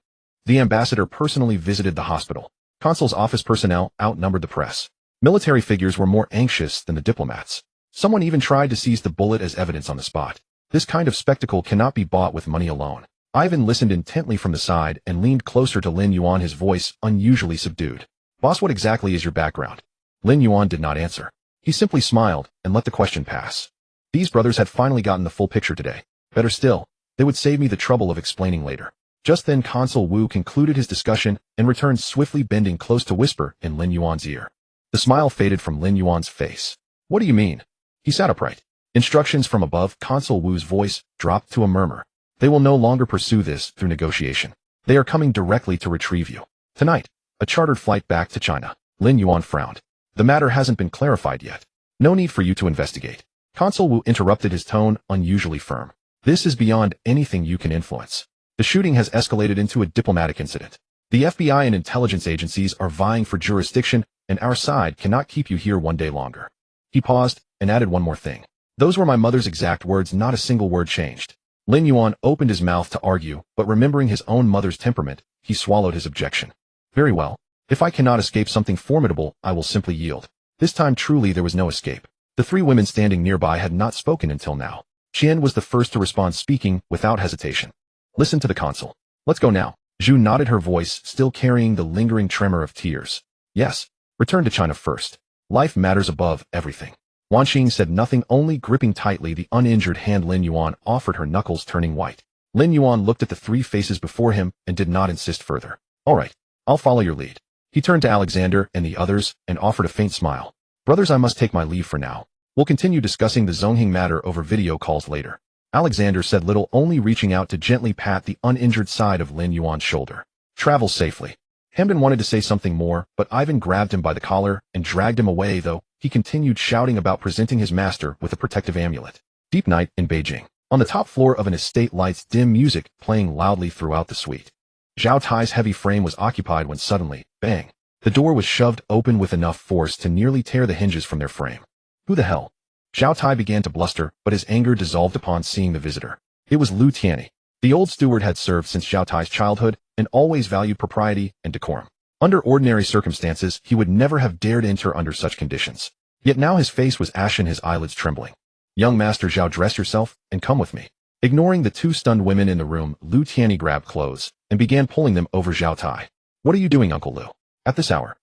The ambassador personally visited the hospital. Consul's office personnel outnumbered the press. Military figures were more anxious than the diplomats. Someone even tried to seize the bullet as evidence on the spot. This kind of spectacle cannot be bought with money alone. Ivan listened intently from the side and leaned closer to Lin Yuan, his voice unusually subdued. Boss, what exactly is your background? Lin Yuan did not answer. He simply smiled and let the question pass. These brothers had finally gotten the full picture today. Better still, they would save me the trouble of explaining later. Just then Consul Wu concluded his discussion and returned swiftly, bending close to whisper in Lin Yuan's ear. The smile faded from Lin Yuan's face. What do you mean? He sat upright. Instructions from above. Consul Wu's voice dropped to a murmur. They will no longer pursue this through negotiation. They are coming directly to retrieve you. Tonight, a chartered flight back to China. Lin Yuan frowned. The matter hasn't been clarified yet. No need for you to investigate. Consul Wu interrupted, his tone unusually firm. This is beyond anything you can influence. The shooting has escalated into a diplomatic incident. The FBI and intelligence agencies are vying for jurisdiction, and our side cannot keep you here one day longer. He paused and added one more thing. Those were my mother's exact words, not a single word changed. Lin Yuan opened his mouth to argue, but remembering his own mother's temperament, he swallowed his objection. Very well. If I cannot escape something formidable, I will simply yield. This time truly there was no escape. The three women standing nearby had not spoken until now. Qian was the first to respond, speaking without hesitation. Listen to the consul. Let's go now. Zhu nodded, her voice still carrying the lingering tremor of tears. Yes. Return to China first. Life matters above everything. Wanqing said nothing, only gripping tightly the uninjured hand Lin Yuan offered, her knuckles turning white. Lin Yuan looked at the three faces before him and did not insist further. All right. I'll follow your lead. He turned to Alexander and the others and offered a faint smile. Brothers, I must take my leave for now. We'll continue discussing the Zonghing matter over video calls later. Alexander said little, only reaching out to gently pat the uninjured side of Lin Yuan's shoulder. Travel safely. Hamdan wanted to say something more, but Ivan grabbed him by the collar and dragged him away, though he continued shouting about presenting his master with a protective amulet. Deep night in Beijing. On the top floor of an estate, lights, dim music playing loudly throughout the suite. Zhao Tai's heavy frame was occupied when suddenly, bang, the door was shoved open with enough force to nearly tear the hinges from their frame. Who the hell? Zhao Tai began to bluster, but his anger dissolved upon seeing the visitor. It was Lu Tianyi. The old steward had served since Zhao Tai's childhood and always valued propriety and decorum. Under ordinary circumstances, he would never have dared enter under such conditions. Yet now his face was ashen, his eyelids trembling. Young Master Zhao, dress yourself and come with me. Ignoring the two stunned women in the room, Lu Tianyi grabbed clothes and began pulling them over Zhao Tai. What are you doing, Uncle Lu? At this hour?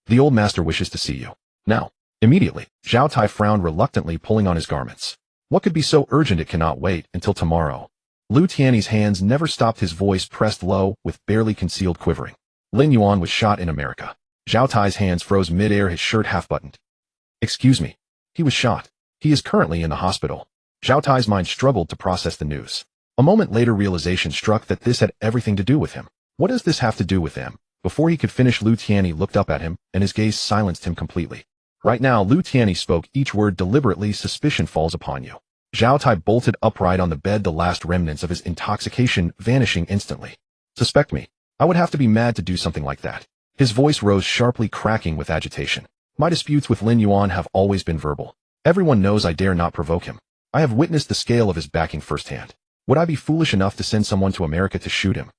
The old master wishes to see you. Now. Immediately, Zhao Tai frowned reluctantly, pulling on his garments. What could be so urgent it cannot wait until tomorrow? Lu Tianyi's hands never stopped, his voice pressed low with barely concealed quivering. Lin Yuan was shot in America. Zhao Tai's hands froze mid-air, his shirt half-buttoned. Excuse me. He was shot. He is currently in the hospital. Zhao Tai's mind struggled to process the news. A moment later, realization struck that this had everything to do with him. What does this have to do with them? Before he could finish, Lu Tianyi looked up at him, and his gaze silenced him completely. Right now, Lu Tianyi spoke each word deliberately. Suspicion falls upon you. Zhao Tai bolted upright on the bed, the last remnants of his intoxication vanishing instantly. Suspect me? I would have to be mad to do something like that. His voice rose sharply, cracking with agitation. My disputes with Lin Yuan have always been verbal. Everyone knows I dare not provoke him. I have witnessed the scale of his backing firsthand. Would I be foolish enough to send someone to America to shoot him?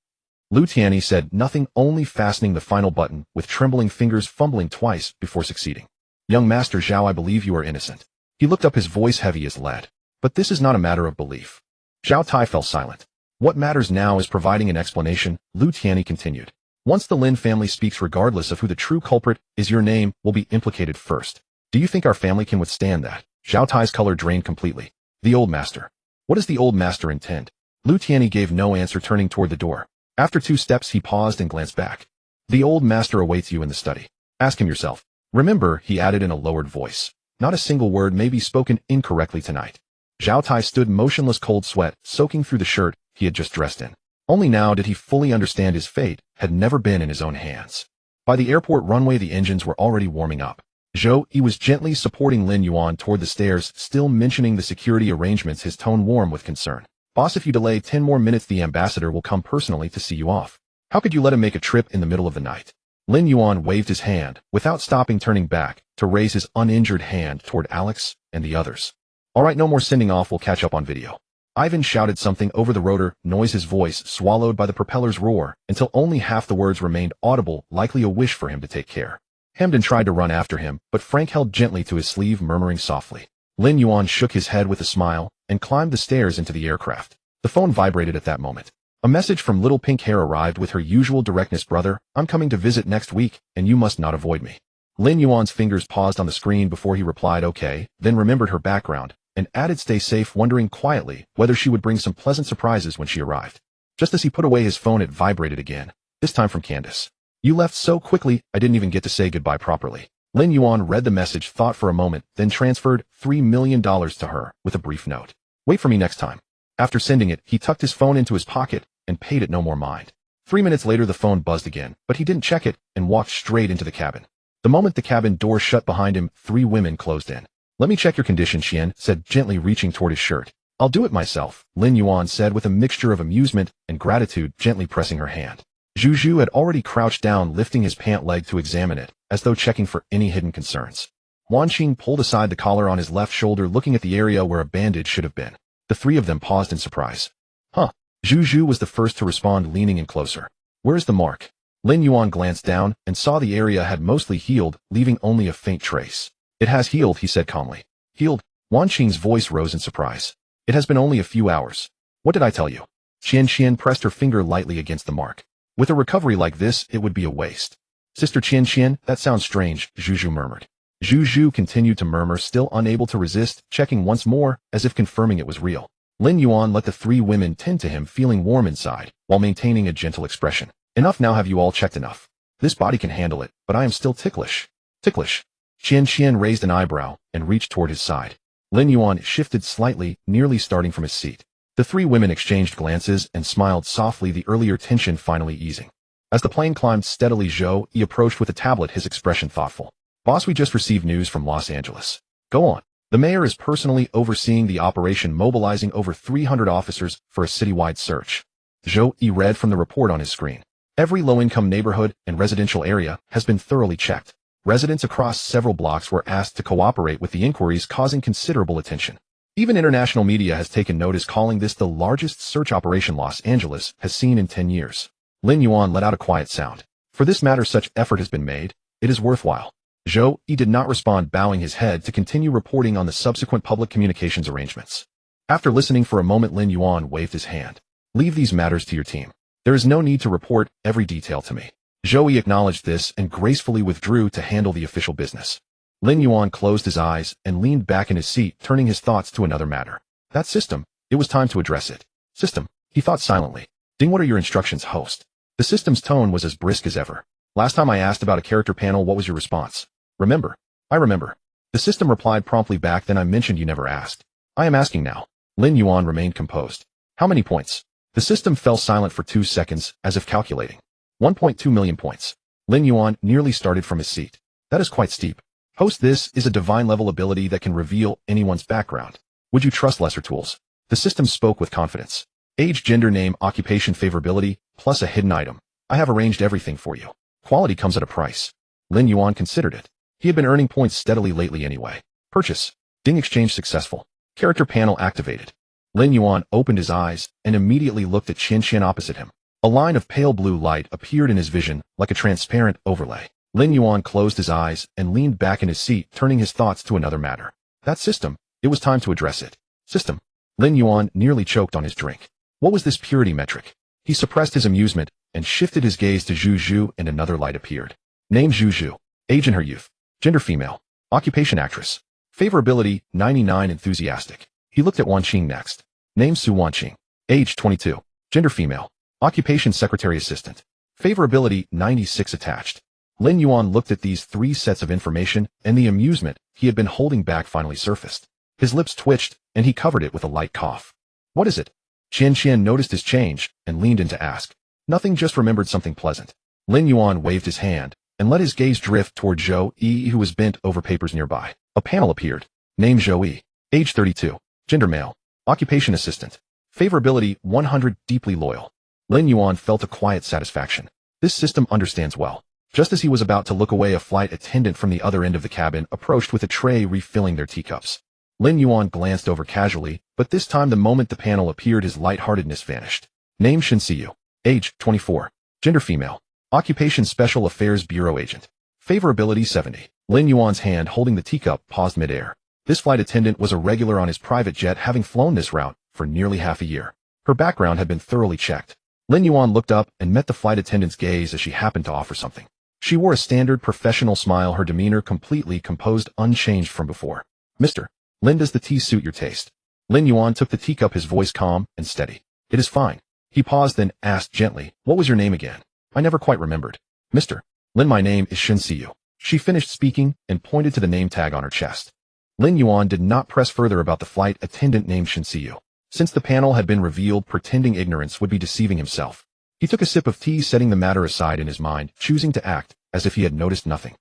Lu Tianyi said nothing, only fastening the final button with trembling fingers, fumbling twice before succeeding. Young Master Zhao, I believe you are innocent. He looked up, his voice heavy as lead. But this is not a matter of belief. Zhao Tai fell silent. What matters now is providing an explanation, Lu Tianyi continued. Once the Lin family speaks, regardless of who the true culprit is, your name will be implicated first. Do you think our family can withstand that? Zhao Tai's color drained completely. The old master. What does the old master intend? Lu Tianyi gave no answer, turning toward the door. After 2 steps, he paused and glanced back. The old master awaits you in the study. Ask him yourself. Remember, he added in a lowered voice. Not a single word may be spoken incorrectly tonight. Zhao Tai stood motionless, cold sweat soaking through the shirt he had just dressed in. Only now did he fully understand his fate had never been in his own hands. By the airport runway, the engines were already warming up. Zhou Yi was gently supporting Lin Yuan toward the stairs, still mentioning the security arrangements, his tone warm with concern. Boss, if you delay 10 more minutes, the ambassador will come personally to see you off. How could you let him make a trip in the middle of the night? Lin Yuan waved his hand, without stopping, turning back to raise his uninjured hand toward Alex and the others. All right, no more sending off, we'll catch up on video. Ivan shouted something over the rotor noise, his voice swallowed by the propeller's roar until only half the words remained audible, likely a wish for him to take care. Hamdan tried to run after him, but Frank held gently to his sleeve, murmuring softly. Lin Yuan shook his head with a smile and climbed the stairs into the aircraft. The phone vibrated at that moment. A message from Little Pink Hair arrived with her usual directness. Brother, I'm coming to visit next week, and you must not avoid me. Lin Yuan's fingers paused on the screen before he replied okay, then remembered her background and added stay safe, wondering quietly whether she would bring some pleasant surprises when she arrived. Just as he put away his phone, it vibrated again, this time from Candace. You left so quickly, I didn't even get to say goodbye properly. Lin Yuan read the message, thought for a moment, then transferred $3 million to her with a brief note. Wait for me next time. After sending it, he tucked his phone into his pocket and paid it no more mind. 3 minutes later, the phone buzzed again, but he didn't check it and walked straight into the cabin. The moment the cabin door shut behind him, 3 women closed in. Let me check your condition, Xian said, gently reaching toward his shirt. I'll do it myself, Lin Yuan said with a mixture of amusement and gratitude, gently pressing her hand. Zhu Zhu had already crouched down, lifting his pant leg to examine it, as though checking for any hidden concerns. Wan Qing pulled aside the collar on his left shoulder, looking at the area where a bandage should have been. The 3 of them paused in surprise. Huh. Zhu Zhu was the first to respond, leaning in closer. Where's the mark? Lin Yuan glanced down and saw the area had mostly healed, leaving only a faint trace. It has healed, he said calmly. Healed? Wan Qing's voice rose in surprise. It has been only a few hours. What did I tell you? Qian pressed her finger lightly against the mark. With a recovery like this, it would be a waste. Sister Qian, that sounds strange, Zhu Zhu murmured. Zhu Zhu continued to murmur, still unable to resist, checking once more, as if confirming it was real. Lin Yuan let the 3 women tend to him, feeling warm inside, while maintaining a gentle expression. Enough now, have you all checked enough? This body can handle it, but I am still ticklish. Ticklish? Qian raised an eyebrow and reached toward his side. Lin Yuan shifted slightly, nearly starting from his seat. The 3 women exchanged glances and smiled softly, the earlier tension finally easing. As the plane climbed steadily, Zhou Yi approached with a tablet, his expression thoughtful. Boss, we just received news from Los Angeles. Go on. The mayor is personally overseeing the operation, mobilizing over 300 officers for a citywide search. Zhou Yi read from the report on his screen. Every low-income neighborhood and residential area has been thoroughly checked. Residents across several blocks were asked to cooperate with the inquiries, causing considerable attention. Even international media has taken notice, calling this the largest search operation Los Angeles has seen in 10 years. Lin Yuan let out a quiet sound. For this matter, such effort has been made. It is worthwhile. Zhou Yi did not respond, bowing his head to continue reporting on the subsequent public communications arrangements. After listening for a moment, Lin Yuan waved his hand. Leave these matters to your team. There is no need to report every detail to me. Zhou Yi acknowledged this and gracefully withdrew to handle the official business. Lin Yuan closed his eyes and leaned back in his seat, turning his thoughts to another matter. That system. It was time to address it. System. He thought silently. Ding, what are your instructions, host? The system's tone was as brisk as ever. Last time I asked about a character panel, what was your response? Remember? I remember. The system replied promptly back, then I mentioned you never asked. I am asking now. Lin Yuan remained composed. How many points? The system fell silent for 2 seconds, as if calculating. 1.2 million points. Lin Yuan nearly started from his seat. That is quite steep. Host, this is a divine level ability that can reveal anyone's background. Would you trust lesser tools? The system spoke with confidence. Age, gender, name, occupation, favorability, plus a hidden item. I have arranged everything for you. Quality comes at a price. Lin Yuan considered it. He had been earning points steadily lately anyway. Purchase. Ding, exchange successful. Character panel activated. Lin Yuan opened his eyes and immediately looked at Qian opposite him. A line of pale blue light appeared in his vision, like a transparent overlay. Lin Yuan closed his eyes and leaned back in his seat, turning his thoughts to another matter. That system. It was time to address it. System. Lin Yuan nearly choked on his drink. What was this purity metric? He suppressed his amusement and shifted his gaze to Zhu Zhu, and another light appeared. Name Zhu Zhu. Age in her youth. Gender female. Occupation actress. Favorability 99 enthusiastic. He looked at Wan Qing next. Name Su Wan Qing. Age 22. Gender female. Occupation secretary assistant. Favorability 96 attached. Lin Yuan looked at these 3 sets of information, and the amusement he had been holding back finally surfaced. His lips twitched, and he covered it with a light cough. What is it? Qian noticed his change and leaned in to ask. Nothing, just remembered something pleasant. Lin Yuan waved his hand and let his gaze drift toward Zhou Yi, who was bent over papers nearby. A panel appeared. Name Zhou Yi. Age 32. Gender male. Occupation assistant. Favorability 100, deeply loyal. Lin Yuan felt a quiet satisfaction. This system understands well. Just as he was about to look away, a flight attendant from the other end of the cabin approached with a tray, refilling their teacups. Lin Yuan glanced over casually, but this time the moment the panel appeared, his lightheartedness vanished. Name Shin Siyu. Age 24. Gender female. Occupation special affairs bureau agent. Favorability 70. Lin Yuan's hand holding the teacup paused midair. This flight attendant was a regular on his private jet, having flown this route for nearly half a year. Her background had been thoroughly checked. Lin Yuan looked up and met the flight attendant's gaze as she happened to offer something. She wore a standard professional smile, her demeanor completely composed, unchanged from before. Mr. Lin, does the tea suit your taste? Lin Yuan took the teacup, his voice calm and steady. It is fine. He paused, then asked gently, "What was your name again?" "I never quite remembered." "Mr. Lin, my name is Shinsiyu." She finished speaking and pointed to the name tag on her chest. Lin Yuan did not press further about the flight attendant named Shinsiyu. Since the panel had been revealed, pretending ignorance would be deceiving himself. He took a sip of tea, setting the matter aside in his mind, choosing to act as if he had noticed nothing.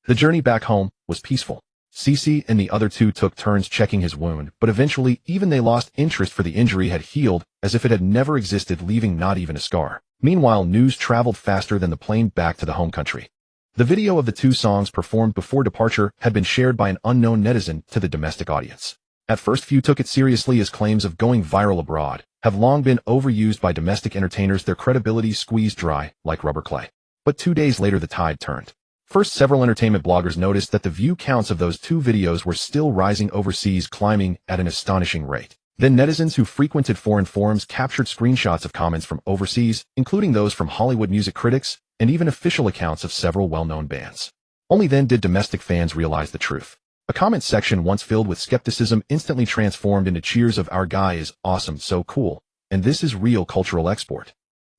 The journey back home was peaceful. Cece and the other two took turns checking his wound, but eventually even they lost interest, for the injury had healed as if it had never existed, leaving not even a scar. Meanwhile, news traveled faster than the plane back to the home country. The video of the two songs performed before departure had been shared by an unknown netizen to the domestic audience. At first, few took it seriously, as claims of going viral abroad have long been overused by domestic entertainers, their credibility squeezed dry like rubber clay. But 2 days later the tide turned. First, several entertainment bloggers noticed that the view counts of those two videos were still rising overseas, climbing at an astonishing rate. Then netizens who frequented foreign forums captured screenshots of comments from overseas, including those from Hollywood music critics and even official accounts of several well-known bands. Only then did domestic fans realize the truth. A comment section once filled with skepticism instantly transformed into cheers of "Our guy is awesome, so cool, and this is real cultural export."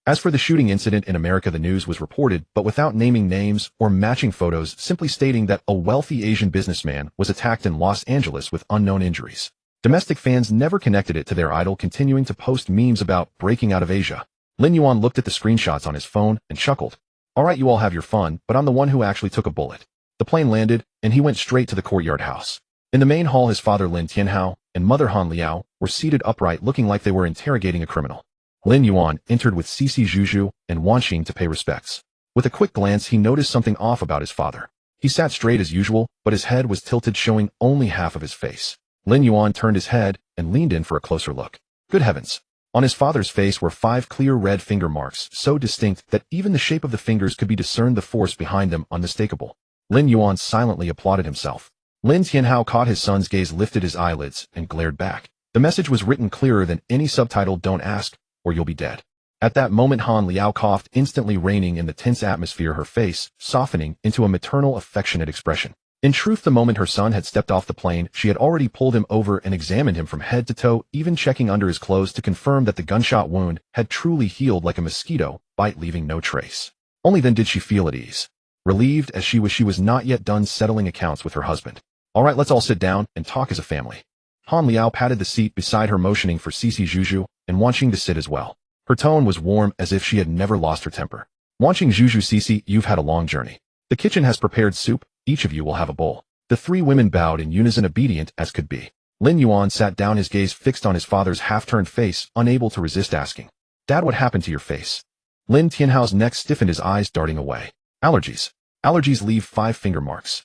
As for the shooting incident in America, the news was reported, but without naming names or matching photos, simply stating that a wealthy Asian businessman was attacked in Los Angeles with unknown injuries. Domestic fans never connected it to their idol continuing to post memes about breaking out of Asia. Lin Yuan looked at the screenshots on his phone and chuckled. "All right, you all have your fun, but I'm the one who actually took a bullet." The plane landed, and he went straight to the courtyard house. In the main hall, his father Lin Tianhao and mother Han Liao were seated upright, looking like they were interrogating a criminal. Lin Yuan entered with Cece Zhuzhu and Wan Xing to pay respects. With a quick glance, he noticed something off about his father. He sat straight as usual, but his head was tilted, showing only half of his face. Lin Yuan turned his head and leaned in for a closer look. Good heavens! On his father's face were 5 clear red finger marks, so distinct that even the shape of the fingers could be discerned, the force behind them unmistakable. Lin Yuan silently applauded himself. Lin Tianhao caught his son's gaze, lifted his eyelids, and glared back. The message was written clearer than any subtitle: "Don't ask, or you'll be dead." At that moment, Han Liao coughed, instantly reining in the tense atmosphere, her face softening into a maternal, affectionate expression. In truth, the moment her son had stepped off the plane, she had already pulled him over and examined him from head to toe, even checking under his clothes to confirm that the gunshot wound had truly healed like a mosquito bite, leaving no trace. Only then did she feel at ease. Relieved as she was not yet done settling accounts with her husband. "All right, let's all sit down and talk as a family." Han Liao patted the seat beside her, motioning for Cece Zhuzhu and Wan Xing to sit as well. Her tone was warm, as if she had never lost her temper. "Wan Xing, Zhuzhu, Cece, you've had a long journey. The kitchen has prepared soup. Each of you will have a bowl." The 3 women bowed in unison, obedient as could be. Lin Yuan sat down, his gaze fixed on his father's half-turned face, unable to resist asking, "Dad, what happened to your face?" Lin Tianhao's neck stiffened, his eyes darting away. "Allergies. Allergies leave 5 finger marks.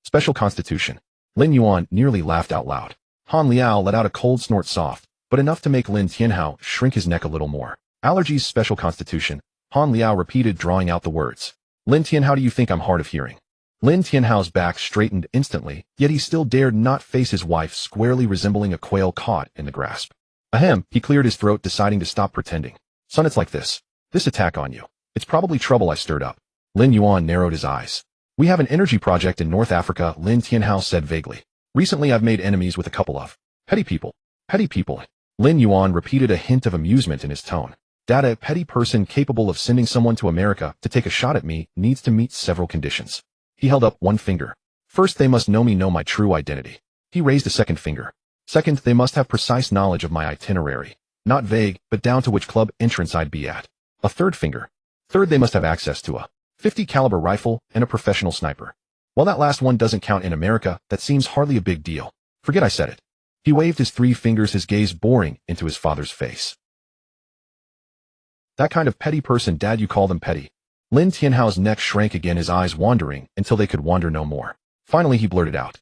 Special constitution." Lin Yuan nearly laughed out loud. Han Liao let out a cold snort, soft, but enough to make Lin Tianhao shrink his neck a little more. "Allergies, special constitution," Han Liao repeated, drawing out the words. "Lin Tianhao, do you think I'm hard of hearing?" Lin Tianhao's back straightened instantly, yet he still dared not face his wife, squarely resembling a quail caught in the grasp. Ahem, he cleared his throat, deciding to stop pretending. "Son, it's like this. This attack on you. It's probably trouble I stirred up." Lin Yuan narrowed his eyes. "We have an energy project in North Africa," Lin Tianhao said vaguely. "Recently I've made enemies with a couple of petty people." "Petty people?" Lin Yuan repeated, a hint of amusement in his tone. "Dad, a petty person capable of sending someone to America to take a shot at me needs to meet several conditions." He held up one finger. "First, they must know my true identity." He raised a second finger. "Second, they must have precise knowledge of my itinerary. Not vague, but down to which club entrance I'd be at." A third finger. "Third, they must have access to a 50 caliber rifle and a professional sniper." "Well, that last one doesn't count in America. That seems hardly a big deal." "Forget I said it." He waved his 3 fingers, his gaze boring into his father's face. "That kind of petty person, Dad, you call them petty?" Lin Tianhao's neck shrank again, his eyes wandering until they could wander no more. Finally he blurted out,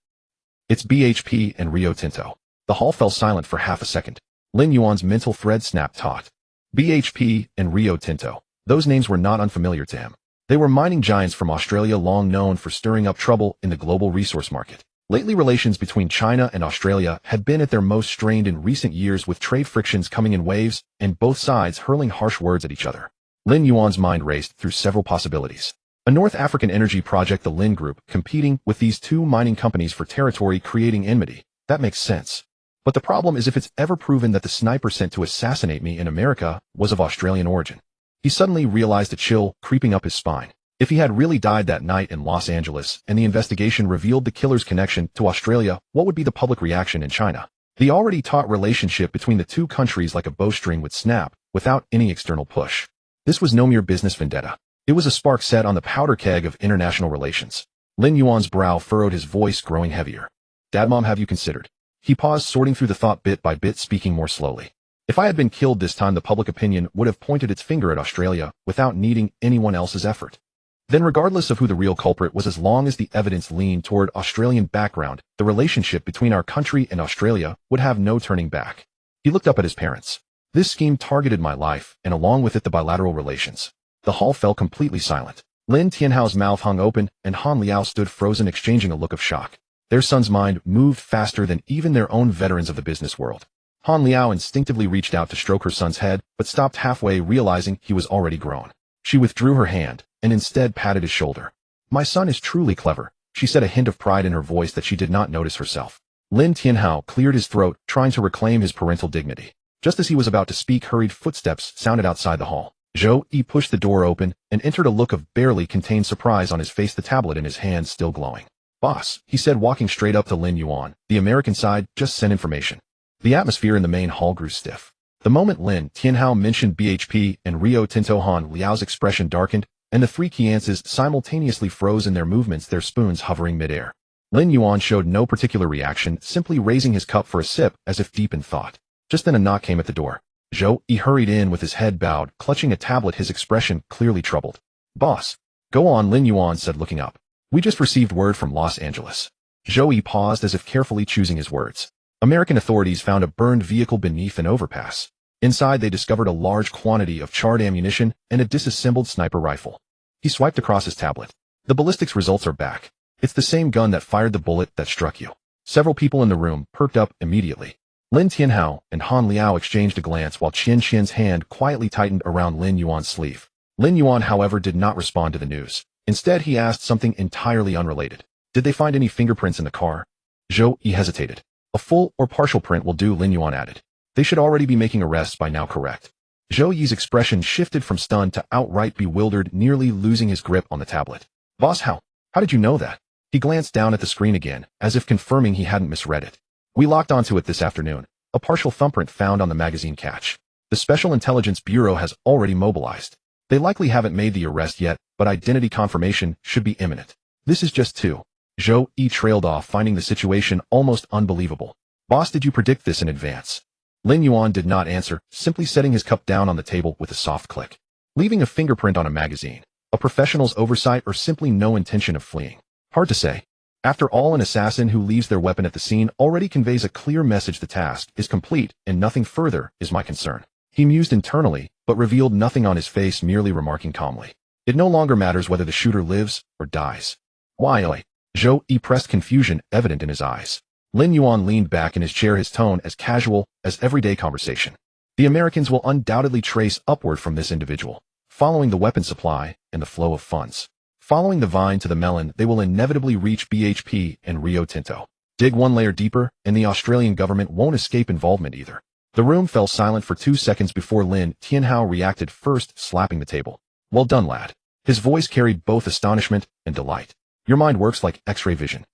"It's BHP and Rio Tinto." The hall fell silent for half a second. Lin Yuan's mental thread snapped taut. BHP and Rio Tinto. Those names were not unfamiliar to him. They were mining giants from Australia, long known for stirring up trouble in the global resource market. Lately, relations between China and Australia had been at their most strained in recent years, with trade frictions coming in waves and both sides hurling harsh words at each other. Lin Yuan's mind raced through several possibilities. A North African energy project, the Lin Group, competing with these 2 mining companies for territory, creating enmity. That makes sense. But the problem is if it's ever proven that the sniper sent to assassinate me in America was of Australian origin. He suddenly realized a chill creeping up his spine. If he had really died that night in Los Angeles and the investigation revealed the killer's connection to Australia, what would be the public reaction in China? The already taut relationship between the two countries like a bowstring would snap without any external push. This was no mere business vendetta. It was a spark set on the powder keg of international relations. Lin Yuan's brow furrowed, his voice growing heavier. Dad, Mom, have you considered? He paused, sorting through the thought bit by bit, speaking more slowly. If I had been killed this time, the public opinion would have pointed its finger at Australia without needing anyone else's effort. Then regardless of who the real culprit was, as long as the evidence leaned toward Australian background, the relationship between our country and Australia would have no turning back. He looked up at his parents. This scheme targeted my life, and along with it the bilateral relations. The hall fell completely silent. Lin Tianhao's mouth hung open, and Han Liao stood frozen, exchanging a look of shock. Their son's mind moved faster than even their own veterans of the business world. Han Liao instinctively reached out to stroke her son's head, but stopped halfway, realizing he was already grown. She withdrew her hand, and instead patted his shoulder. My son is truly clever, she said, a hint of pride in her voice that she did not notice herself. Lin Tianhao cleared his throat, trying to reclaim his parental dignity. Just as he was about to speak, hurried footsteps sounded outside the hall. Zhou Yi pushed the door open and entered, a look of barely contained surprise on his face, the tablet in his hand still glowing. Boss, he said, walking straight up to Lin Yuan. The American side just sent information. The atmosphere in the main hall grew stiff. The moment Lin Tianhao mentioned BHP and Rio Tinto, Han Liao's expression darkened, and the three Qiances simultaneously froze in their movements, their spoons hovering midair. Lin Yuan showed no particular reaction, simply raising his cup for a sip as if deep in thought. Just then a knock came at the door. Zhou Yi hurried in with his head bowed, clutching a tablet, his expression clearly troubled. Boss. Go on, Lin Yuan said, looking up. We just received word from Los Angeles. Zhou Yi paused as if carefully choosing his words. American authorities found a burned vehicle beneath an overpass. Inside they discovered a large quantity of charred ammunition and a disassembled sniper rifle. He swiped across his tablet. The ballistics results are back. It's the same gun that fired the bullet that struck you. Several people in the room perked up immediately. Lin Tianhao and Han Liao exchanged a glance while Qian Qian's hand quietly tightened around Lin Yuan's sleeve. Lin Yuan, however, did not respond to the news. Instead, he asked something entirely unrelated. Did they find any fingerprints in the car? Zhou Yi hesitated. A full or partial print will do, Lin Yuan added. They should already be making arrests by now, correct? Zhou Yi's expression shifted from stunned to outright bewildered, nearly losing his grip on the tablet. Boss, how did you know that? He glanced down at the screen again, as if confirming he hadn't misread it. We locked onto it this afternoon. A partial thumbprint found on the magazine catch. The Special Intelligence Bureau has already mobilized. They likely haven't made the arrest yet, but identity confirmation should be imminent. This is just two. Zhou Yi trailed off, finding the situation almost unbelievable. Boss, did you predict this in advance? Lin Yuan did not answer, simply setting his cup down on the table with a soft click. Leaving a fingerprint on a magazine, a professional's oversight, or simply no intention of fleeing? Hard to say. After all, an assassin who leaves their weapon at the scene already conveys a clear message: the task is complete and nothing further is my concern. He mused internally, but revealed nothing on his face, merely remarking calmly. It no longer matters whether the shooter lives or dies. Why? Zhou Yi pressed, confusion evident in his eyes. Lin Yuan leaned back in his chair, his tone as casual as everyday conversation. The Americans will undoubtedly trace upward from this individual, following the weapon supply and the flow of funds. Following the vine to the melon, they will inevitably reach BHP and Rio Tinto. Dig one layer deeper, and the Australian government won't escape involvement either. The room fell silent for 2 seconds before Lin Tianhao reacted, first slapping the table. Well done, lad. His voice carried both astonishment and delight. Your mind works like X-ray vision.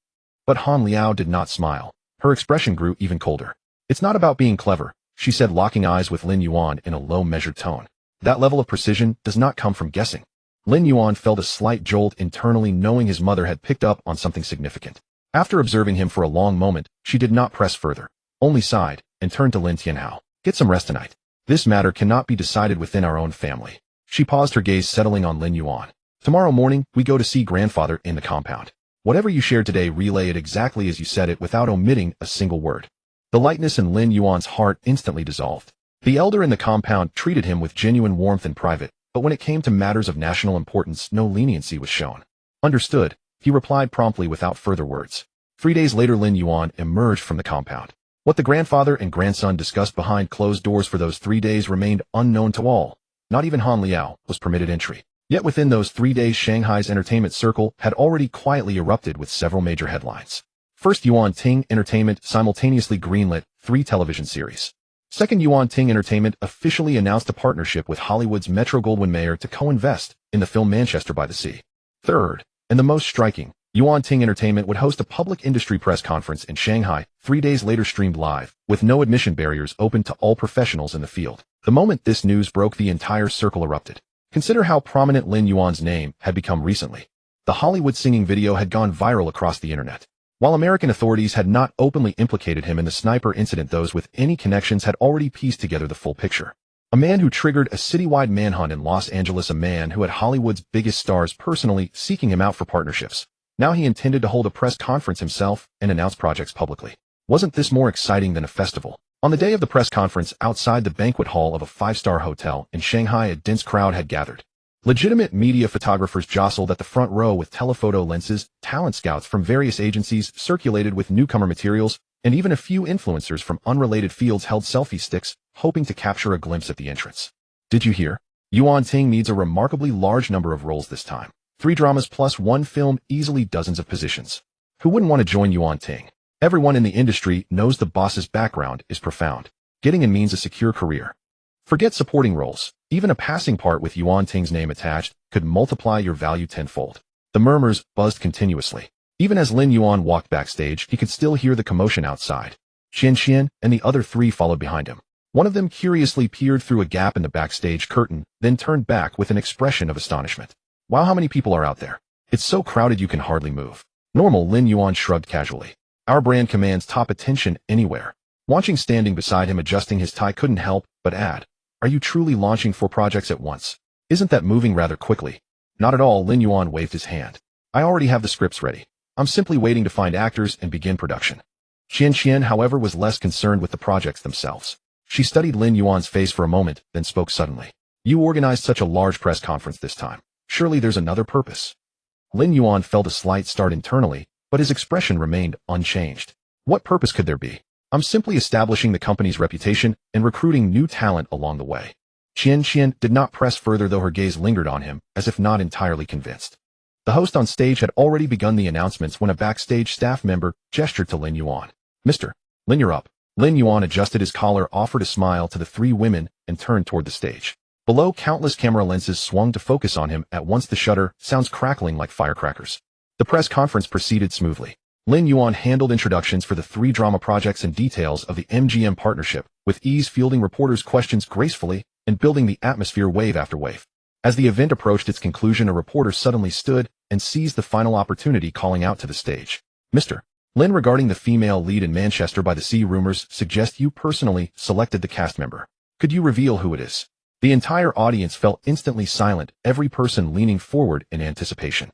But Han Liao did not smile. Her expression grew even colder. It's not about being clever, she said, locking eyes with Lin Yuan in a low, measured tone. That level of precision does not come from guessing. Lin Yuan felt a slight jolt internally, knowing his mother had picked up on something significant. After observing him for a long moment, she did not press further, only sighed, and turned to Lin Tianhao. Get some rest tonight. This matter cannot be decided within our own family. She paused, her gaze settling on Lin Yuan. Tomorrow morning, we go to see grandfather in the compound. Whatever you shared today, relay it exactly as you said it, without omitting a single word. The lightness in Lin Yuan's heart instantly dissolved. The elder in the compound treated him with genuine warmth in private, but when it came to matters of national importance, no leniency was shown. Understood, he replied promptly without further words. 3 days later, Lin Yuan emerged from the compound. What the grandfather and grandson discussed behind closed doors for those 3 days remained unknown to all. Not even Han Liao was permitted entry. Yet within those 3 days, Shanghai's entertainment circle had already quietly erupted with several major headlines. First, Yuan Ting Entertainment simultaneously greenlit 3 television series. Second, Yuan Ting Entertainment officially announced a partnership with Hollywood's Metro-Goldwyn-Mayer to co-invest in the film Manchester by the Sea. Third, and the most striking, Yuan Ting Entertainment would host a public industry press conference in Shanghai, 3 days later streamed live, with no admission barriers open to all professionals in the field. The moment this news broke, the entire circle erupted. Consider how prominent Lin Yuan's name had become recently. The Hollywood singing video had gone viral across the internet. While American authorities had not openly implicated him in the sniper incident, those with any connections had already pieced together the full picture. A man who triggered a citywide manhunt in Los Angeles, a man who had Hollywood's biggest stars personally seeking him out for partnerships. Now he intended to hold a press conference himself and announce projects publicly. Wasn't this more exciting than a festival? On the day of the press conference, outside the banquet hall of a 5-star hotel in Shanghai, a dense crowd had gathered. Legitimate media photographers jostled at the front row with telephoto lenses, talent scouts from various agencies circulated with newcomer materials, and even a few influencers from unrelated fields held selfie sticks, hoping to capture a glimpse at the entrance. Did you hear? Yuan Ting needs a remarkably large number of roles this time. 3 dramas plus 1 film, easily dozens of positions. Who wouldn't want to join Yuan Ting? Everyone in the industry knows the boss's background is profound. Getting in means a secure career. Forget supporting roles. Even a passing part with Yuan Ting's name attached could multiply your value tenfold. The murmurs buzzed continuously. Even as Lin Yuan walked backstage, he could still hear the commotion outside. Xian and the other 3 followed behind him. One of them curiously peered through a gap in the backstage curtain, then turned back with an expression of astonishment. Wow, how many people are out there? It's so crowded you can hardly move. Normal, Lin Yuan shrugged casually. Our brand commands top attention anywhere. Watching standing beside him adjusting his tie couldn't help but add, are you truly launching 4 projects at once? Isn't that moving rather quickly? Not at all, Lin Yuan waved his hand. I already have the scripts ready. I'm simply waiting to find actors and begin production. Xian, however, was less concerned with the projects themselves. She studied Lin Yuan's face for a moment, then spoke suddenly. You organized such a large press conference this time. Surely there's another purpose. Lin Yuan felt a slight start internally, but his expression remained unchanged. What purpose could there be? I'm simply establishing the company's reputation and recruiting new talent along the way. Xian did not press further, though her gaze lingered on him, as if not entirely convinced. The host on stage had already begun the announcements when a backstage staff member gestured to Lin Yuan. Mr. Lin, you're up. Lin Yuan adjusted his collar, offered a smile to the 3 women, and turned toward the stage. Below, countless camera lenses swung to focus on him at once, the shutter sounds crackling like firecrackers. The press conference proceeded smoothly. Lin Yuan handled introductions for the 3 drama projects and details of the MGM partnership, with ease, fielding reporters' questions gracefully and building the atmosphere wave after wave. As the event approached its conclusion, a reporter suddenly stood and seized the final opportunity, calling out to the stage. Mr. Lin, regarding the female lead in Manchester by the Sea, rumors suggest you personally selected the cast member. Could you reveal who it is? The entire audience fell instantly silent, every person leaning forward in anticipation.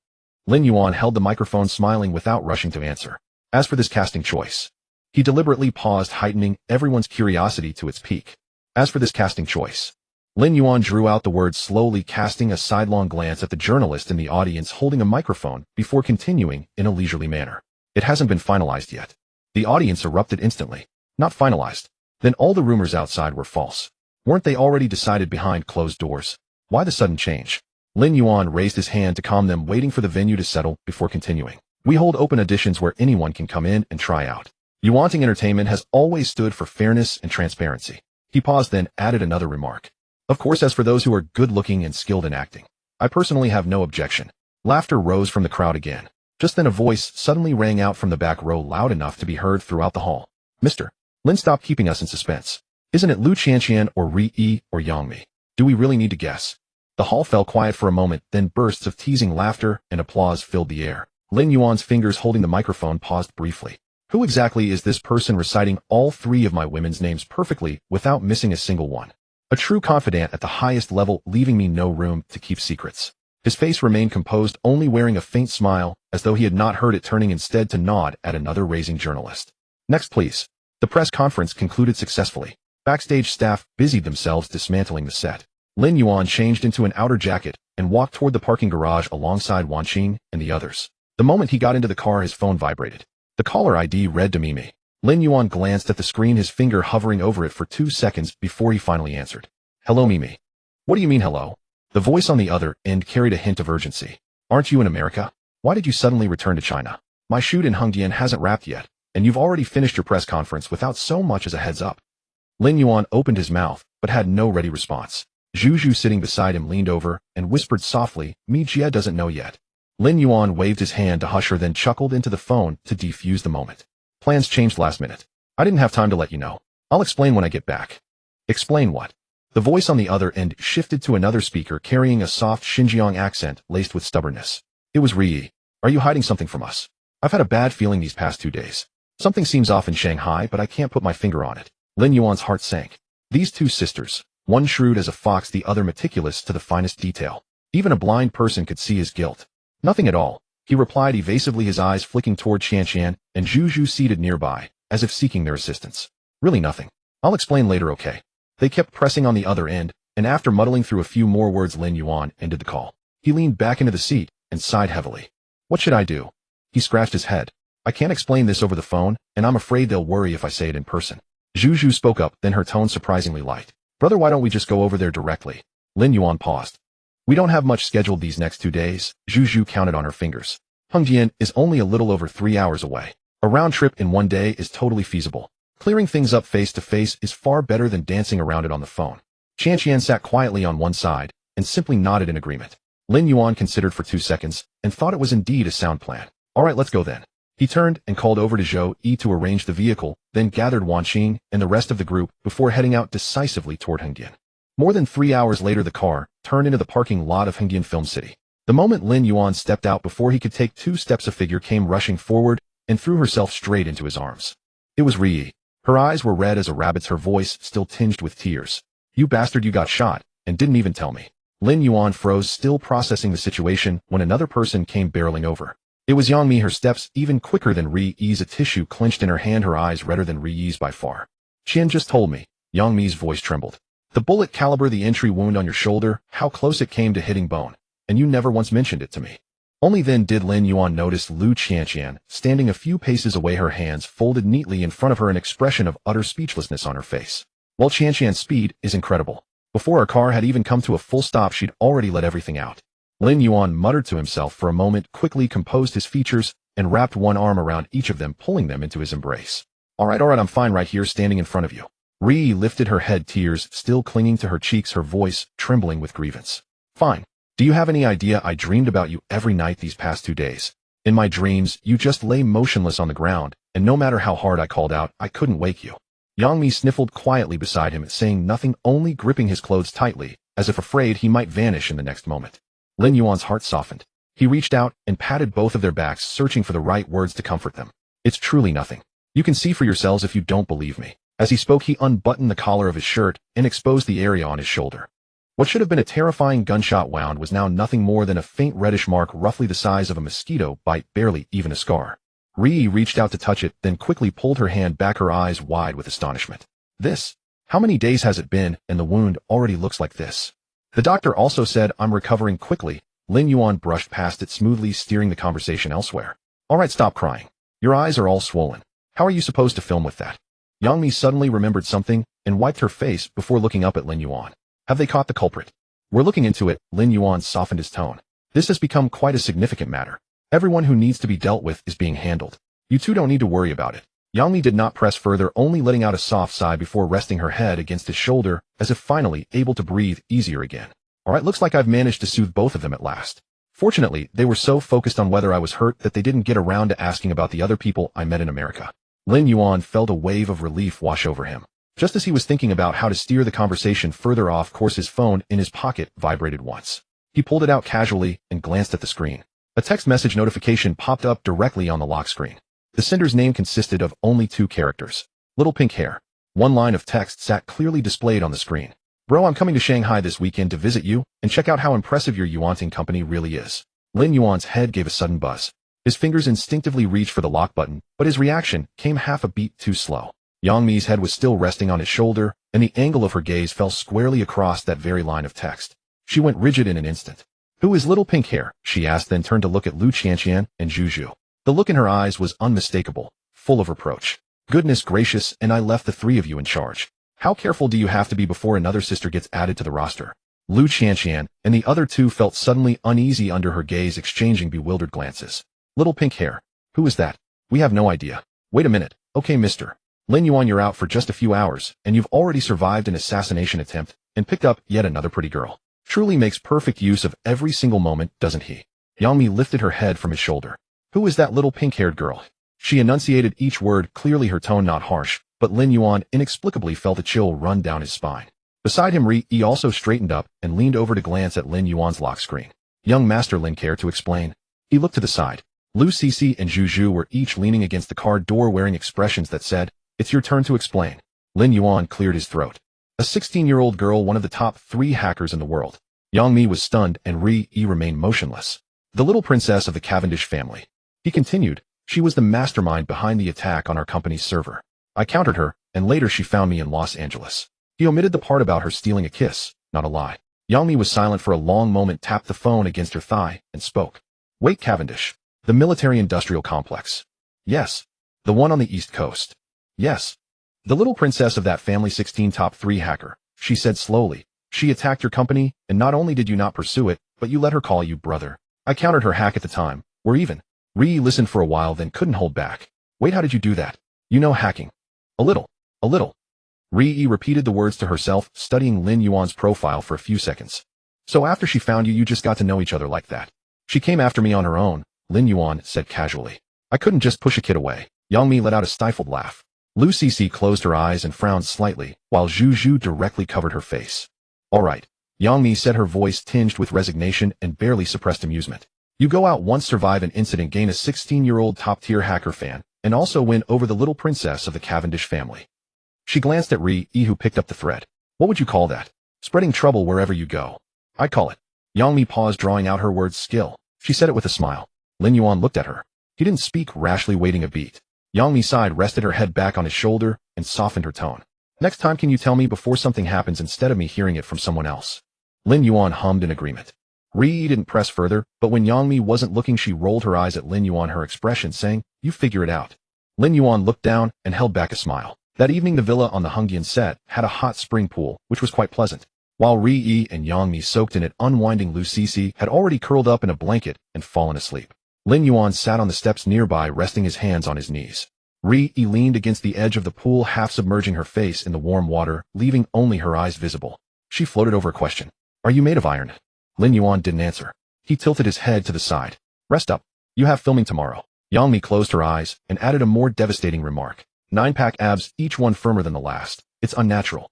Lin Yuan held the microphone, smiling without rushing to answer. As for this casting choice, he deliberately paused, heightening everyone's curiosity to its peak. As for this casting choice, Lin Yuan drew out the words slowly, casting a sidelong glance at the journalist in the audience holding a microphone before continuing in a leisurely manner. It hasn't been finalized yet. The audience erupted instantly. Not finalized. Then all the rumors outside were false. Weren't they already decided behind closed doors? Why the sudden change? Lin Yuan raised his hand to calm them, waiting for the venue to settle before continuing. We hold open auditions where anyone can come in and try out. Yuan Ting Entertainment has always stood for fairness and transparency. He paused, then added another remark. Of course, as for those who are good-looking and skilled in acting, I personally have no objection. Laughter rose from the crowd again. Just then a voice suddenly rang out from the back row, loud enough to be heard throughout the hall. Mr. Lin, stop keeping us in suspense. Isn't it Lu Qianqian or Ri Yi or Yang Mi? Do we really need to guess? The hall fell quiet for a moment, then bursts of teasing laughter and applause filled the air. Lin Yuan's fingers holding the microphone paused briefly. Who exactly is this person reciting all 3 of my women's names perfectly without missing a single one? A true confidant at the highest level, leaving me no room to keep secrets. His face remained composed, only wearing a faint smile, as though he had not heard it, turning instead to nod at another raising journalist. Next, please. The press conference concluded successfully. Backstage staff busied themselves dismantling the set. Lin Yuan changed into an outer jacket and walked toward the parking garage alongside Wan Qing and the others. The moment he got into the car, his phone vibrated. The caller ID read to Mimi. Lin Yuan glanced at the screen, his finger hovering over it for 2 seconds before he finally answered. Hello, Mimi. What do you mean, hello? The voice on the other end carried a hint of urgency. Aren't you in America? Why did you suddenly return to China? My shoot in Hongdian hasn't wrapped yet. and you've already finished your press conference without so much as a heads up. Lin Yuan opened his mouth, but had no ready response. Zhu Zhu sitting beside him leaned over and whispered softly, "Mi Jie doesn't know yet." Lin Yuan waved his hand to hush her, then chuckled into the phone to defuse the moment. "Plans changed last minute. I didn't have time to let you know. I'll explain when I get back." "Explain what?" The voice on the other end shifted to another speaker carrying a soft Xinjiang accent laced with stubbornness. It was Ri. "Are you hiding something from us? I've had a bad feeling these past 2 days. Something seems off in Shanghai, but I can't put my finger on it." Lin Yuan's heart sank. These two sisters, one shrewd as a fox, the other meticulous to the finest detail. Even a blind person could see his guilt. "Nothing at all," he replied evasively, his eyes flicking toward Qianqian and Zhu Zhu seated nearby, as if seeking their assistance. "Really nothing. I'll explain later, okay?" They kept pressing on the other end, and after muddling through a few more words, Lin Yuan ended the call. He leaned back into the seat and sighed heavily. "What should I do?" He scratched his head. "I can't explain this over the phone, and I'm afraid they'll worry if I say it in person." Zhu Zhu spoke up, then her tone surprisingly light. "Brother, why don't we just go over there directly?" Lin Yuan paused. "We don't have much scheduled these next 2 days, Zhu Zhu counted on her fingers. Hengdian is only a little over 3 hours away. A round trip in 1 day is totally feasible. Clearing things up face to face is far better than dancing around it on the phone." Qianqian sat quietly on one side and simply nodded in agreement. Lin Yuan considered for 2 seconds and thought it was indeed a sound plan. "All right, let's go then." He turned and called over to Zhou Yi to arrange the vehicle, then gathered Wan Qing and the rest of the group before heading out decisively toward Hengdian. More than 3 hours later, the car turned into the parking lot of Hengdian Film City. The moment Lin Yuan stepped out before he could take 2 steps, a figure came rushing forward and threw herself straight into his arms. It was Ri. Her eyes were red as a rabbit's, her voice still tinged with tears. "You bastard, you got shot, and didn't even tell me." Lin Yuan froze, still processing the situation, when another person came barreling over. It was Yang Mi, her steps even quicker than Ri's, a tissue clenched in her hand, her eyes redder than Ri's by far. "Qian just told me." Yang Mi's voice trembled. "The bullet caliber, the entry wound on your shoulder, how close it came to hitting bone, and you never once mentioned it to me." Only then did Lin Yuan notice Lu Qianqian standing a few paces away, her hands folded neatly in front of her, an expression of utter speechlessness on her face. While Qianqian's speed is incredible. Before her car had even come to a full stop, she'd already let everything out. Lin Yuan muttered to himself for a moment, quickly composed his features, and wrapped one arm around each of them, pulling them into his embrace. All right, I'm fine right here standing in front of you." Ri lifted her head, tears still clinging to her cheeks, her voice trembling with grievance. "Fine. Do you have any idea I dreamed about you every night these past 2 days? In my dreams, you just lay motionless on the ground, and no matter how hard I called out, I couldn't wake you." Yang Mi sniffled quietly beside him, saying nothing, only gripping his clothes tightly, as if afraid he might vanish in the next moment. Lin Yuan's heart softened. He reached out and patted both of their backs, searching for the right words to comfort them. "It's truly nothing. You can see for yourselves if you don't believe me." As he spoke, he unbuttoned the collar of his shirt and exposed the area on his shoulder. What should have been a terrifying gunshot wound was now nothing more than a faint reddish mark roughly the size of a mosquito bite, barely even a scar. Ri reached out to touch it, then quickly pulled her hand back, her eyes wide with astonishment. "This? How many days has it been, and the wound already looks like this?" "The doctor also said I'm recovering quickly." Lin Yuan brushed past it smoothly, steering the conversation elsewhere. "All right, stop crying. Your eyes are all swollen. How are you supposed to film with that?" Yang Mi suddenly remembered something and wiped her face before looking up at Lin Yuan. "Have they caught the culprit?" "We're looking into it." Lin Yuan softened his tone. "This has become quite a significant matter. Everyone who needs to be dealt with is being handled. You two don't need to worry about it." Yang Mi did not press further, only letting out a soft sigh before resting her head against his shoulder, as if finally able to breathe easier again. "All right, looks like I've managed to soothe both of them at last. Fortunately, they were so focused on whether I was hurt that they didn't get around to asking about the other people I met in America." Lin Yuan felt a wave of relief wash over him. Just as he was thinking about how to steer the conversation further off course, his phone in his pocket vibrated once. He pulled it out casually and glanced at the screen. A text message notification popped up directly on the lock screen. The sender's name consisted of only 2 characters. Little pink hair. One line of text sat clearly displayed on the screen. "Bro, I'm coming to Shanghai this weekend to visit you and check out how impressive your Yuanting company really is." Lin Yuan's head gave a sudden buzz. His fingers instinctively reached for the lock button, but his reaction came half a beat too slow. Yang Mi's head was still resting on his shoulder, and the angle of her gaze fell squarely across that very line of text. She went rigid in an instant. "Who is Little Pink Hair?" she asked, then turned to look at Lu Qianqian and Zhu Zhu. The look in her eyes was unmistakable, full of reproach. "Goodness gracious, and I left the 3 of you in charge. How careful do you have to be before another sister gets added to the roster?" Lu Qianqian and the other 2 felt suddenly uneasy under her gaze, exchanging bewildered glances. "Little Pink Hair? Who is that?" "We have no idea. Wait a minute. Okay, mister. Lin Yuan, you're out for just a few hours, and you've already survived an assassination attempt and picked up yet another pretty girl. Truly makes perfect use of every single moment, doesn't he? Yang Mi lifted her head from his shoulder. Who is that little pink-haired girl? She enunciated each word, clearly her tone not harsh, but Lin Yuan inexplicably felt a chill run down his spine. Beside him, Ri also straightened up and leaned over to glance at Lin Yuan's lock screen. Young Master Lin, care to explain? He looked to the side. Lu Cixi and Zhu Zhu were each leaning against the car door wearing expressions that said, "It's your turn to explain." Lin Yuan cleared his throat. A 16-year-old girl, one of the top 3 hackers in the world. Yang Mi was stunned and Ri remained motionless. The little princess of the Cavendish family. He continued, she was the mastermind behind the attack on our company's server. I countered her, and later she found me in Los Angeles. He omitted the part about her stealing a kiss, not a lie. Yang Mi was silent for a long moment, tapped the phone against her thigh, and spoke. Wait, Cavendish. The military-industrial complex. Yes. The one on the East Coast. Yes. The little princess of that family, 16 top 3 hacker, she said slowly. She attacked your company, and not only did you not pursue it, but you let her call you brother. I countered her hack at the time. We're even. Ri listened for a while, then couldn't hold back. Wait, how did you do that? You know hacking. A little. A little. Ri repeated the words to herself, studying Lin Yuan's profile for a few seconds. So after she found you, you just got to know each other like that. She came after me on her own, Lin Yuan said casually. I couldn't just push a kid away. Yang Mi let out a stifled laugh. Lu Cixi closed her eyes and frowned slightly, while Zhu Zhu directly covered her face. All right. Yang Mi said, her voice tinged with resignation and barely suppressed amusement. You go out once, survive an incident, gain a 16-year-old top-tier hacker fan, and also win over the little princess of the Cavendish family. She glanced at Ri, who picked up the thread. What would you call that? Spreading trouble wherever you go. I'd call it. Yang Mi paused, drawing out her words, skill. She said it with a smile. Lin Yuan looked at her. He didn't speak, rashly waiting a beat. Yang Mi sighed, rested her head back on his shoulder, and softened her tone. Next time, can you tell me before something happens instead of me hearing it from someone else? Lin Yuan hummed in agreement. Ri didn't press further, but when Yang Mi wasn't looking, she rolled her eyes at Lin Yuan, her expression saying, you figure it out. Lin Yuan looked down and held back a smile. That evening, the villa on the Hungyan set had a hot spring pool, which was quite pleasant. While Ri and Yang Mi soaked in it, unwinding, Lu Cixi had already curled up in a blanket and fallen asleep. Lin Yuan sat on the steps nearby, resting his hands on his knees. Ri leaned against the edge of the pool, half submerging her face in the warm water, leaving only her eyes visible. She floated over a question. Are you made of iron? Lin Yuan didn't answer. He tilted his head to the side. Rest up. You have filming tomorrow. Yang Mi closed her eyes and added a more devastating remark. 9-pack abs, each one firmer than the last. It's unnatural.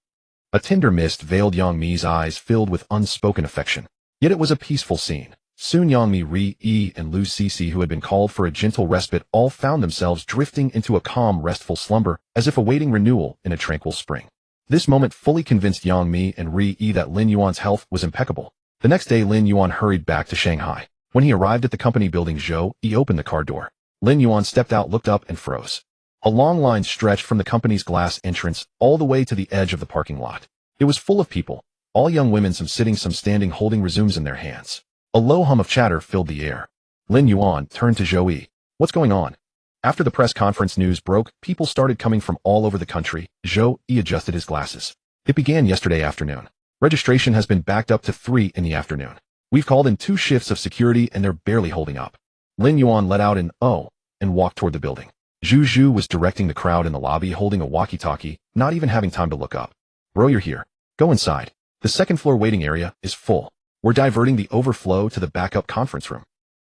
A tender mist veiled Yang Mi's eyes, filled with unspoken affection. Yet it was a peaceful scene. Soon Yang Mi, Ri and Lu Cixi, who had been called for a gentle respite, all found themselves drifting into a calm, restful slumber, as if awaiting renewal in a tranquil spring. This moment fully convinced Yang Mi and Ri that Lin Yuan's health was impeccable. The next day, Lin Yuan hurried back to Shanghai. When he arrived at the company building, he opened the car door. Lin Yuan stepped out, looked up, and froze. A long line stretched from the company's glass entrance all the way to the edge of the parking lot. It was full of people, all young women, some sitting, some standing, holding resumes in their hands. A low hum of chatter filled the air. Lin Yuan turned to Zhou. What's going on? After the press conference news broke, people started coming from all over the country. Zhou adjusted his glasses. It began yesterday afternoon. Registration has been backed up to 3 in the afternoon. We've called in 2 shifts of security and they're barely holding up. Lin Yuan let out an "oh" and walked toward the building. Zhu Zhu was directing the crowd in the lobby, holding a walkie-talkie, not even having time to look up. Bro, you're here. Go inside. The second-floor waiting area is full. We're diverting the overflow to the backup conference room.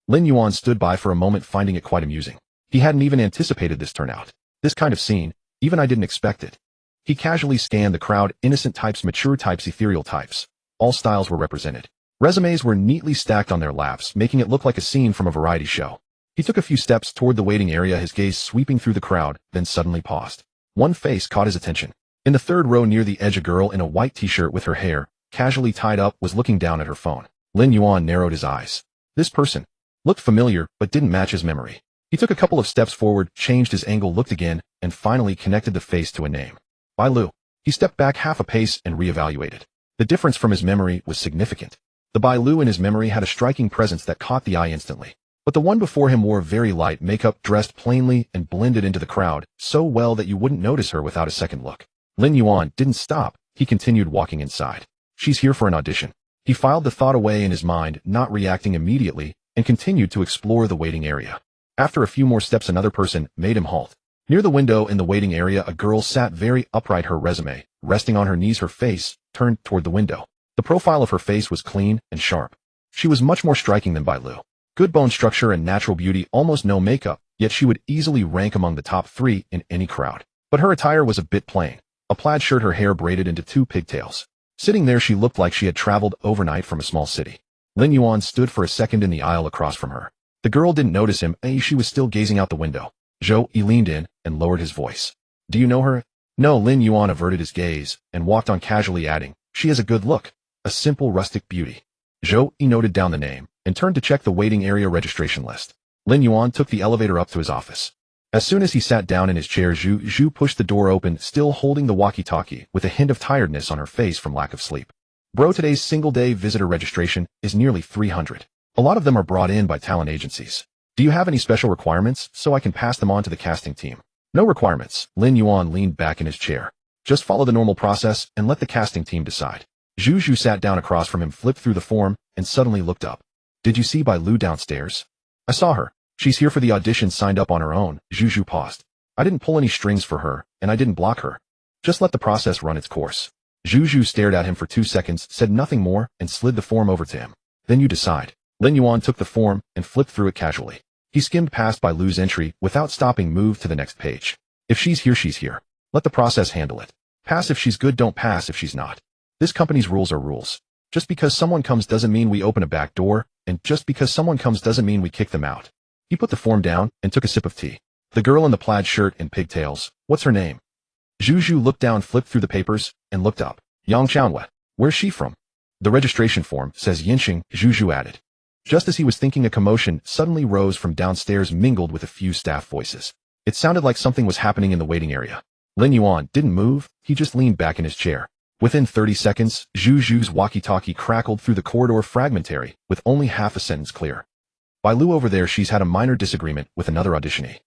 Lin Yuan stood by for a moment, finding it quite amusing. He hadn't even anticipated this turnout. This kind of scene, even I didn't expect it. He casually scanned the crowd, innocent types, mature types, ethereal types. All styles were represented. Resumes were neatly stacked on their laps, making it look like a scene from a variety show. He took a few steps toward the waiting area, his gaze sweeping through the crowd, then suddenly paused. One face caught his attention. In the third row near the edge, a girl in a white t-shirt with her hair casually tied up was looking down at her phone. Lin Yuan narrowed his eyes. This person looked familiar, but didn't match his memory. He took a couple of steps forward, changed his angle, looked again, and finally connected the face to a name. Bai Lu. He stepped back half a pace and reevaluated. The difference from his memory was significant. The Bai Lu in his memory had a striking presence that caught the eye instantly. But the one before him wore very light makeup, dressed plainly, and blended into the crowd so well that you wouldn't notice her without a second look. Lin Yuan didn't stop. He continued walking inside. She's here for an audition. He filed the thought away in his mind, not reacting immediately, and continued to explore the waiting area. After a few more steps, another person made him halt. Near the window in the waiting area, a girl sat very upright, her resume resting on her knees, her face turned toward the window. The profile of her face was clean and sharp. She was much more striking than Bailu. Good bone structure and natural beauty, almost no makeup, yet she would easily rank among the top 3 in any crowd. But her attire was a bit plain. A plaid shirt, her hair braided into 2 pigtails. Sitting there, she looked like she had traveled overnight from a small city. Lin Yuan stood for a second in the aisle across from her. The girl didn't notice him, she was still gazing out the window. Zhou Yi leaned in and lowered his voice. Do you know her? No. Lin Yuan averted his gaze and walked on casually, adding, she has a good look. A simple rustic beauty. Zhou Yi noted down the name and turned to check the waiting area registration list. Lin Yuan took the elevator up to his office. As soon as he sat down in his chair, Zhu pushed the door open, still holding the walkie-talkie, with a hint of tiredness on her face from lack of sleep. Bro, today's single-day visitor registration is nearly 300. A lot of them are brought in by talent agencies. Do you have any special requirements so I can pass them on to the casting team? No requirements. Lin Yuan leaned back in his chair. Just follow the normal process and let the casting team decide. Zhu sat down across from him, flipped through the form, and suddenly looked up. Did you see Bailu downstairs? I saw her. She's here for the audition, signed up on her own. Zhu paused. I didn't pull any strings for her, and I didn't block her. Just let the process run its course. Zhu stared at him for 2 seconds, said nothing more, and slid the form over to him. Then you decide. Lin Yuan took the form and flipped through it casually. He skimmed past Bailu's entry without stopping, moved to the next page. If she's here, she's here. Let the process handle it. Pass if she's good, don't pass if she's not. This company's rules are rules. Just because someone comes doesn't mean we open a back door, and just because someone comes doesn't mean we kick them out. He put the form down and took a sip of tea. The girl in the plaid shirt and pigtails, what's her name? Zhu looked down, flipped through the papers, and looked up. Yang Qianwei. Where's she from? The registration form says Yinxing, Zhu added. Just as he was thinking, a commotion suddenly rose from downstairs, mingled with a few staff voices. It sounded like something was happening in the waiting area. Lin Yuan didn't move, he just leaned back in his chair. Within 30 seconds, Zhu's walkie-talkie crackled through the corridor, fragmentary, with only half a sentence clear. Bailu over there, she's had a minor disagreement with another auditionee.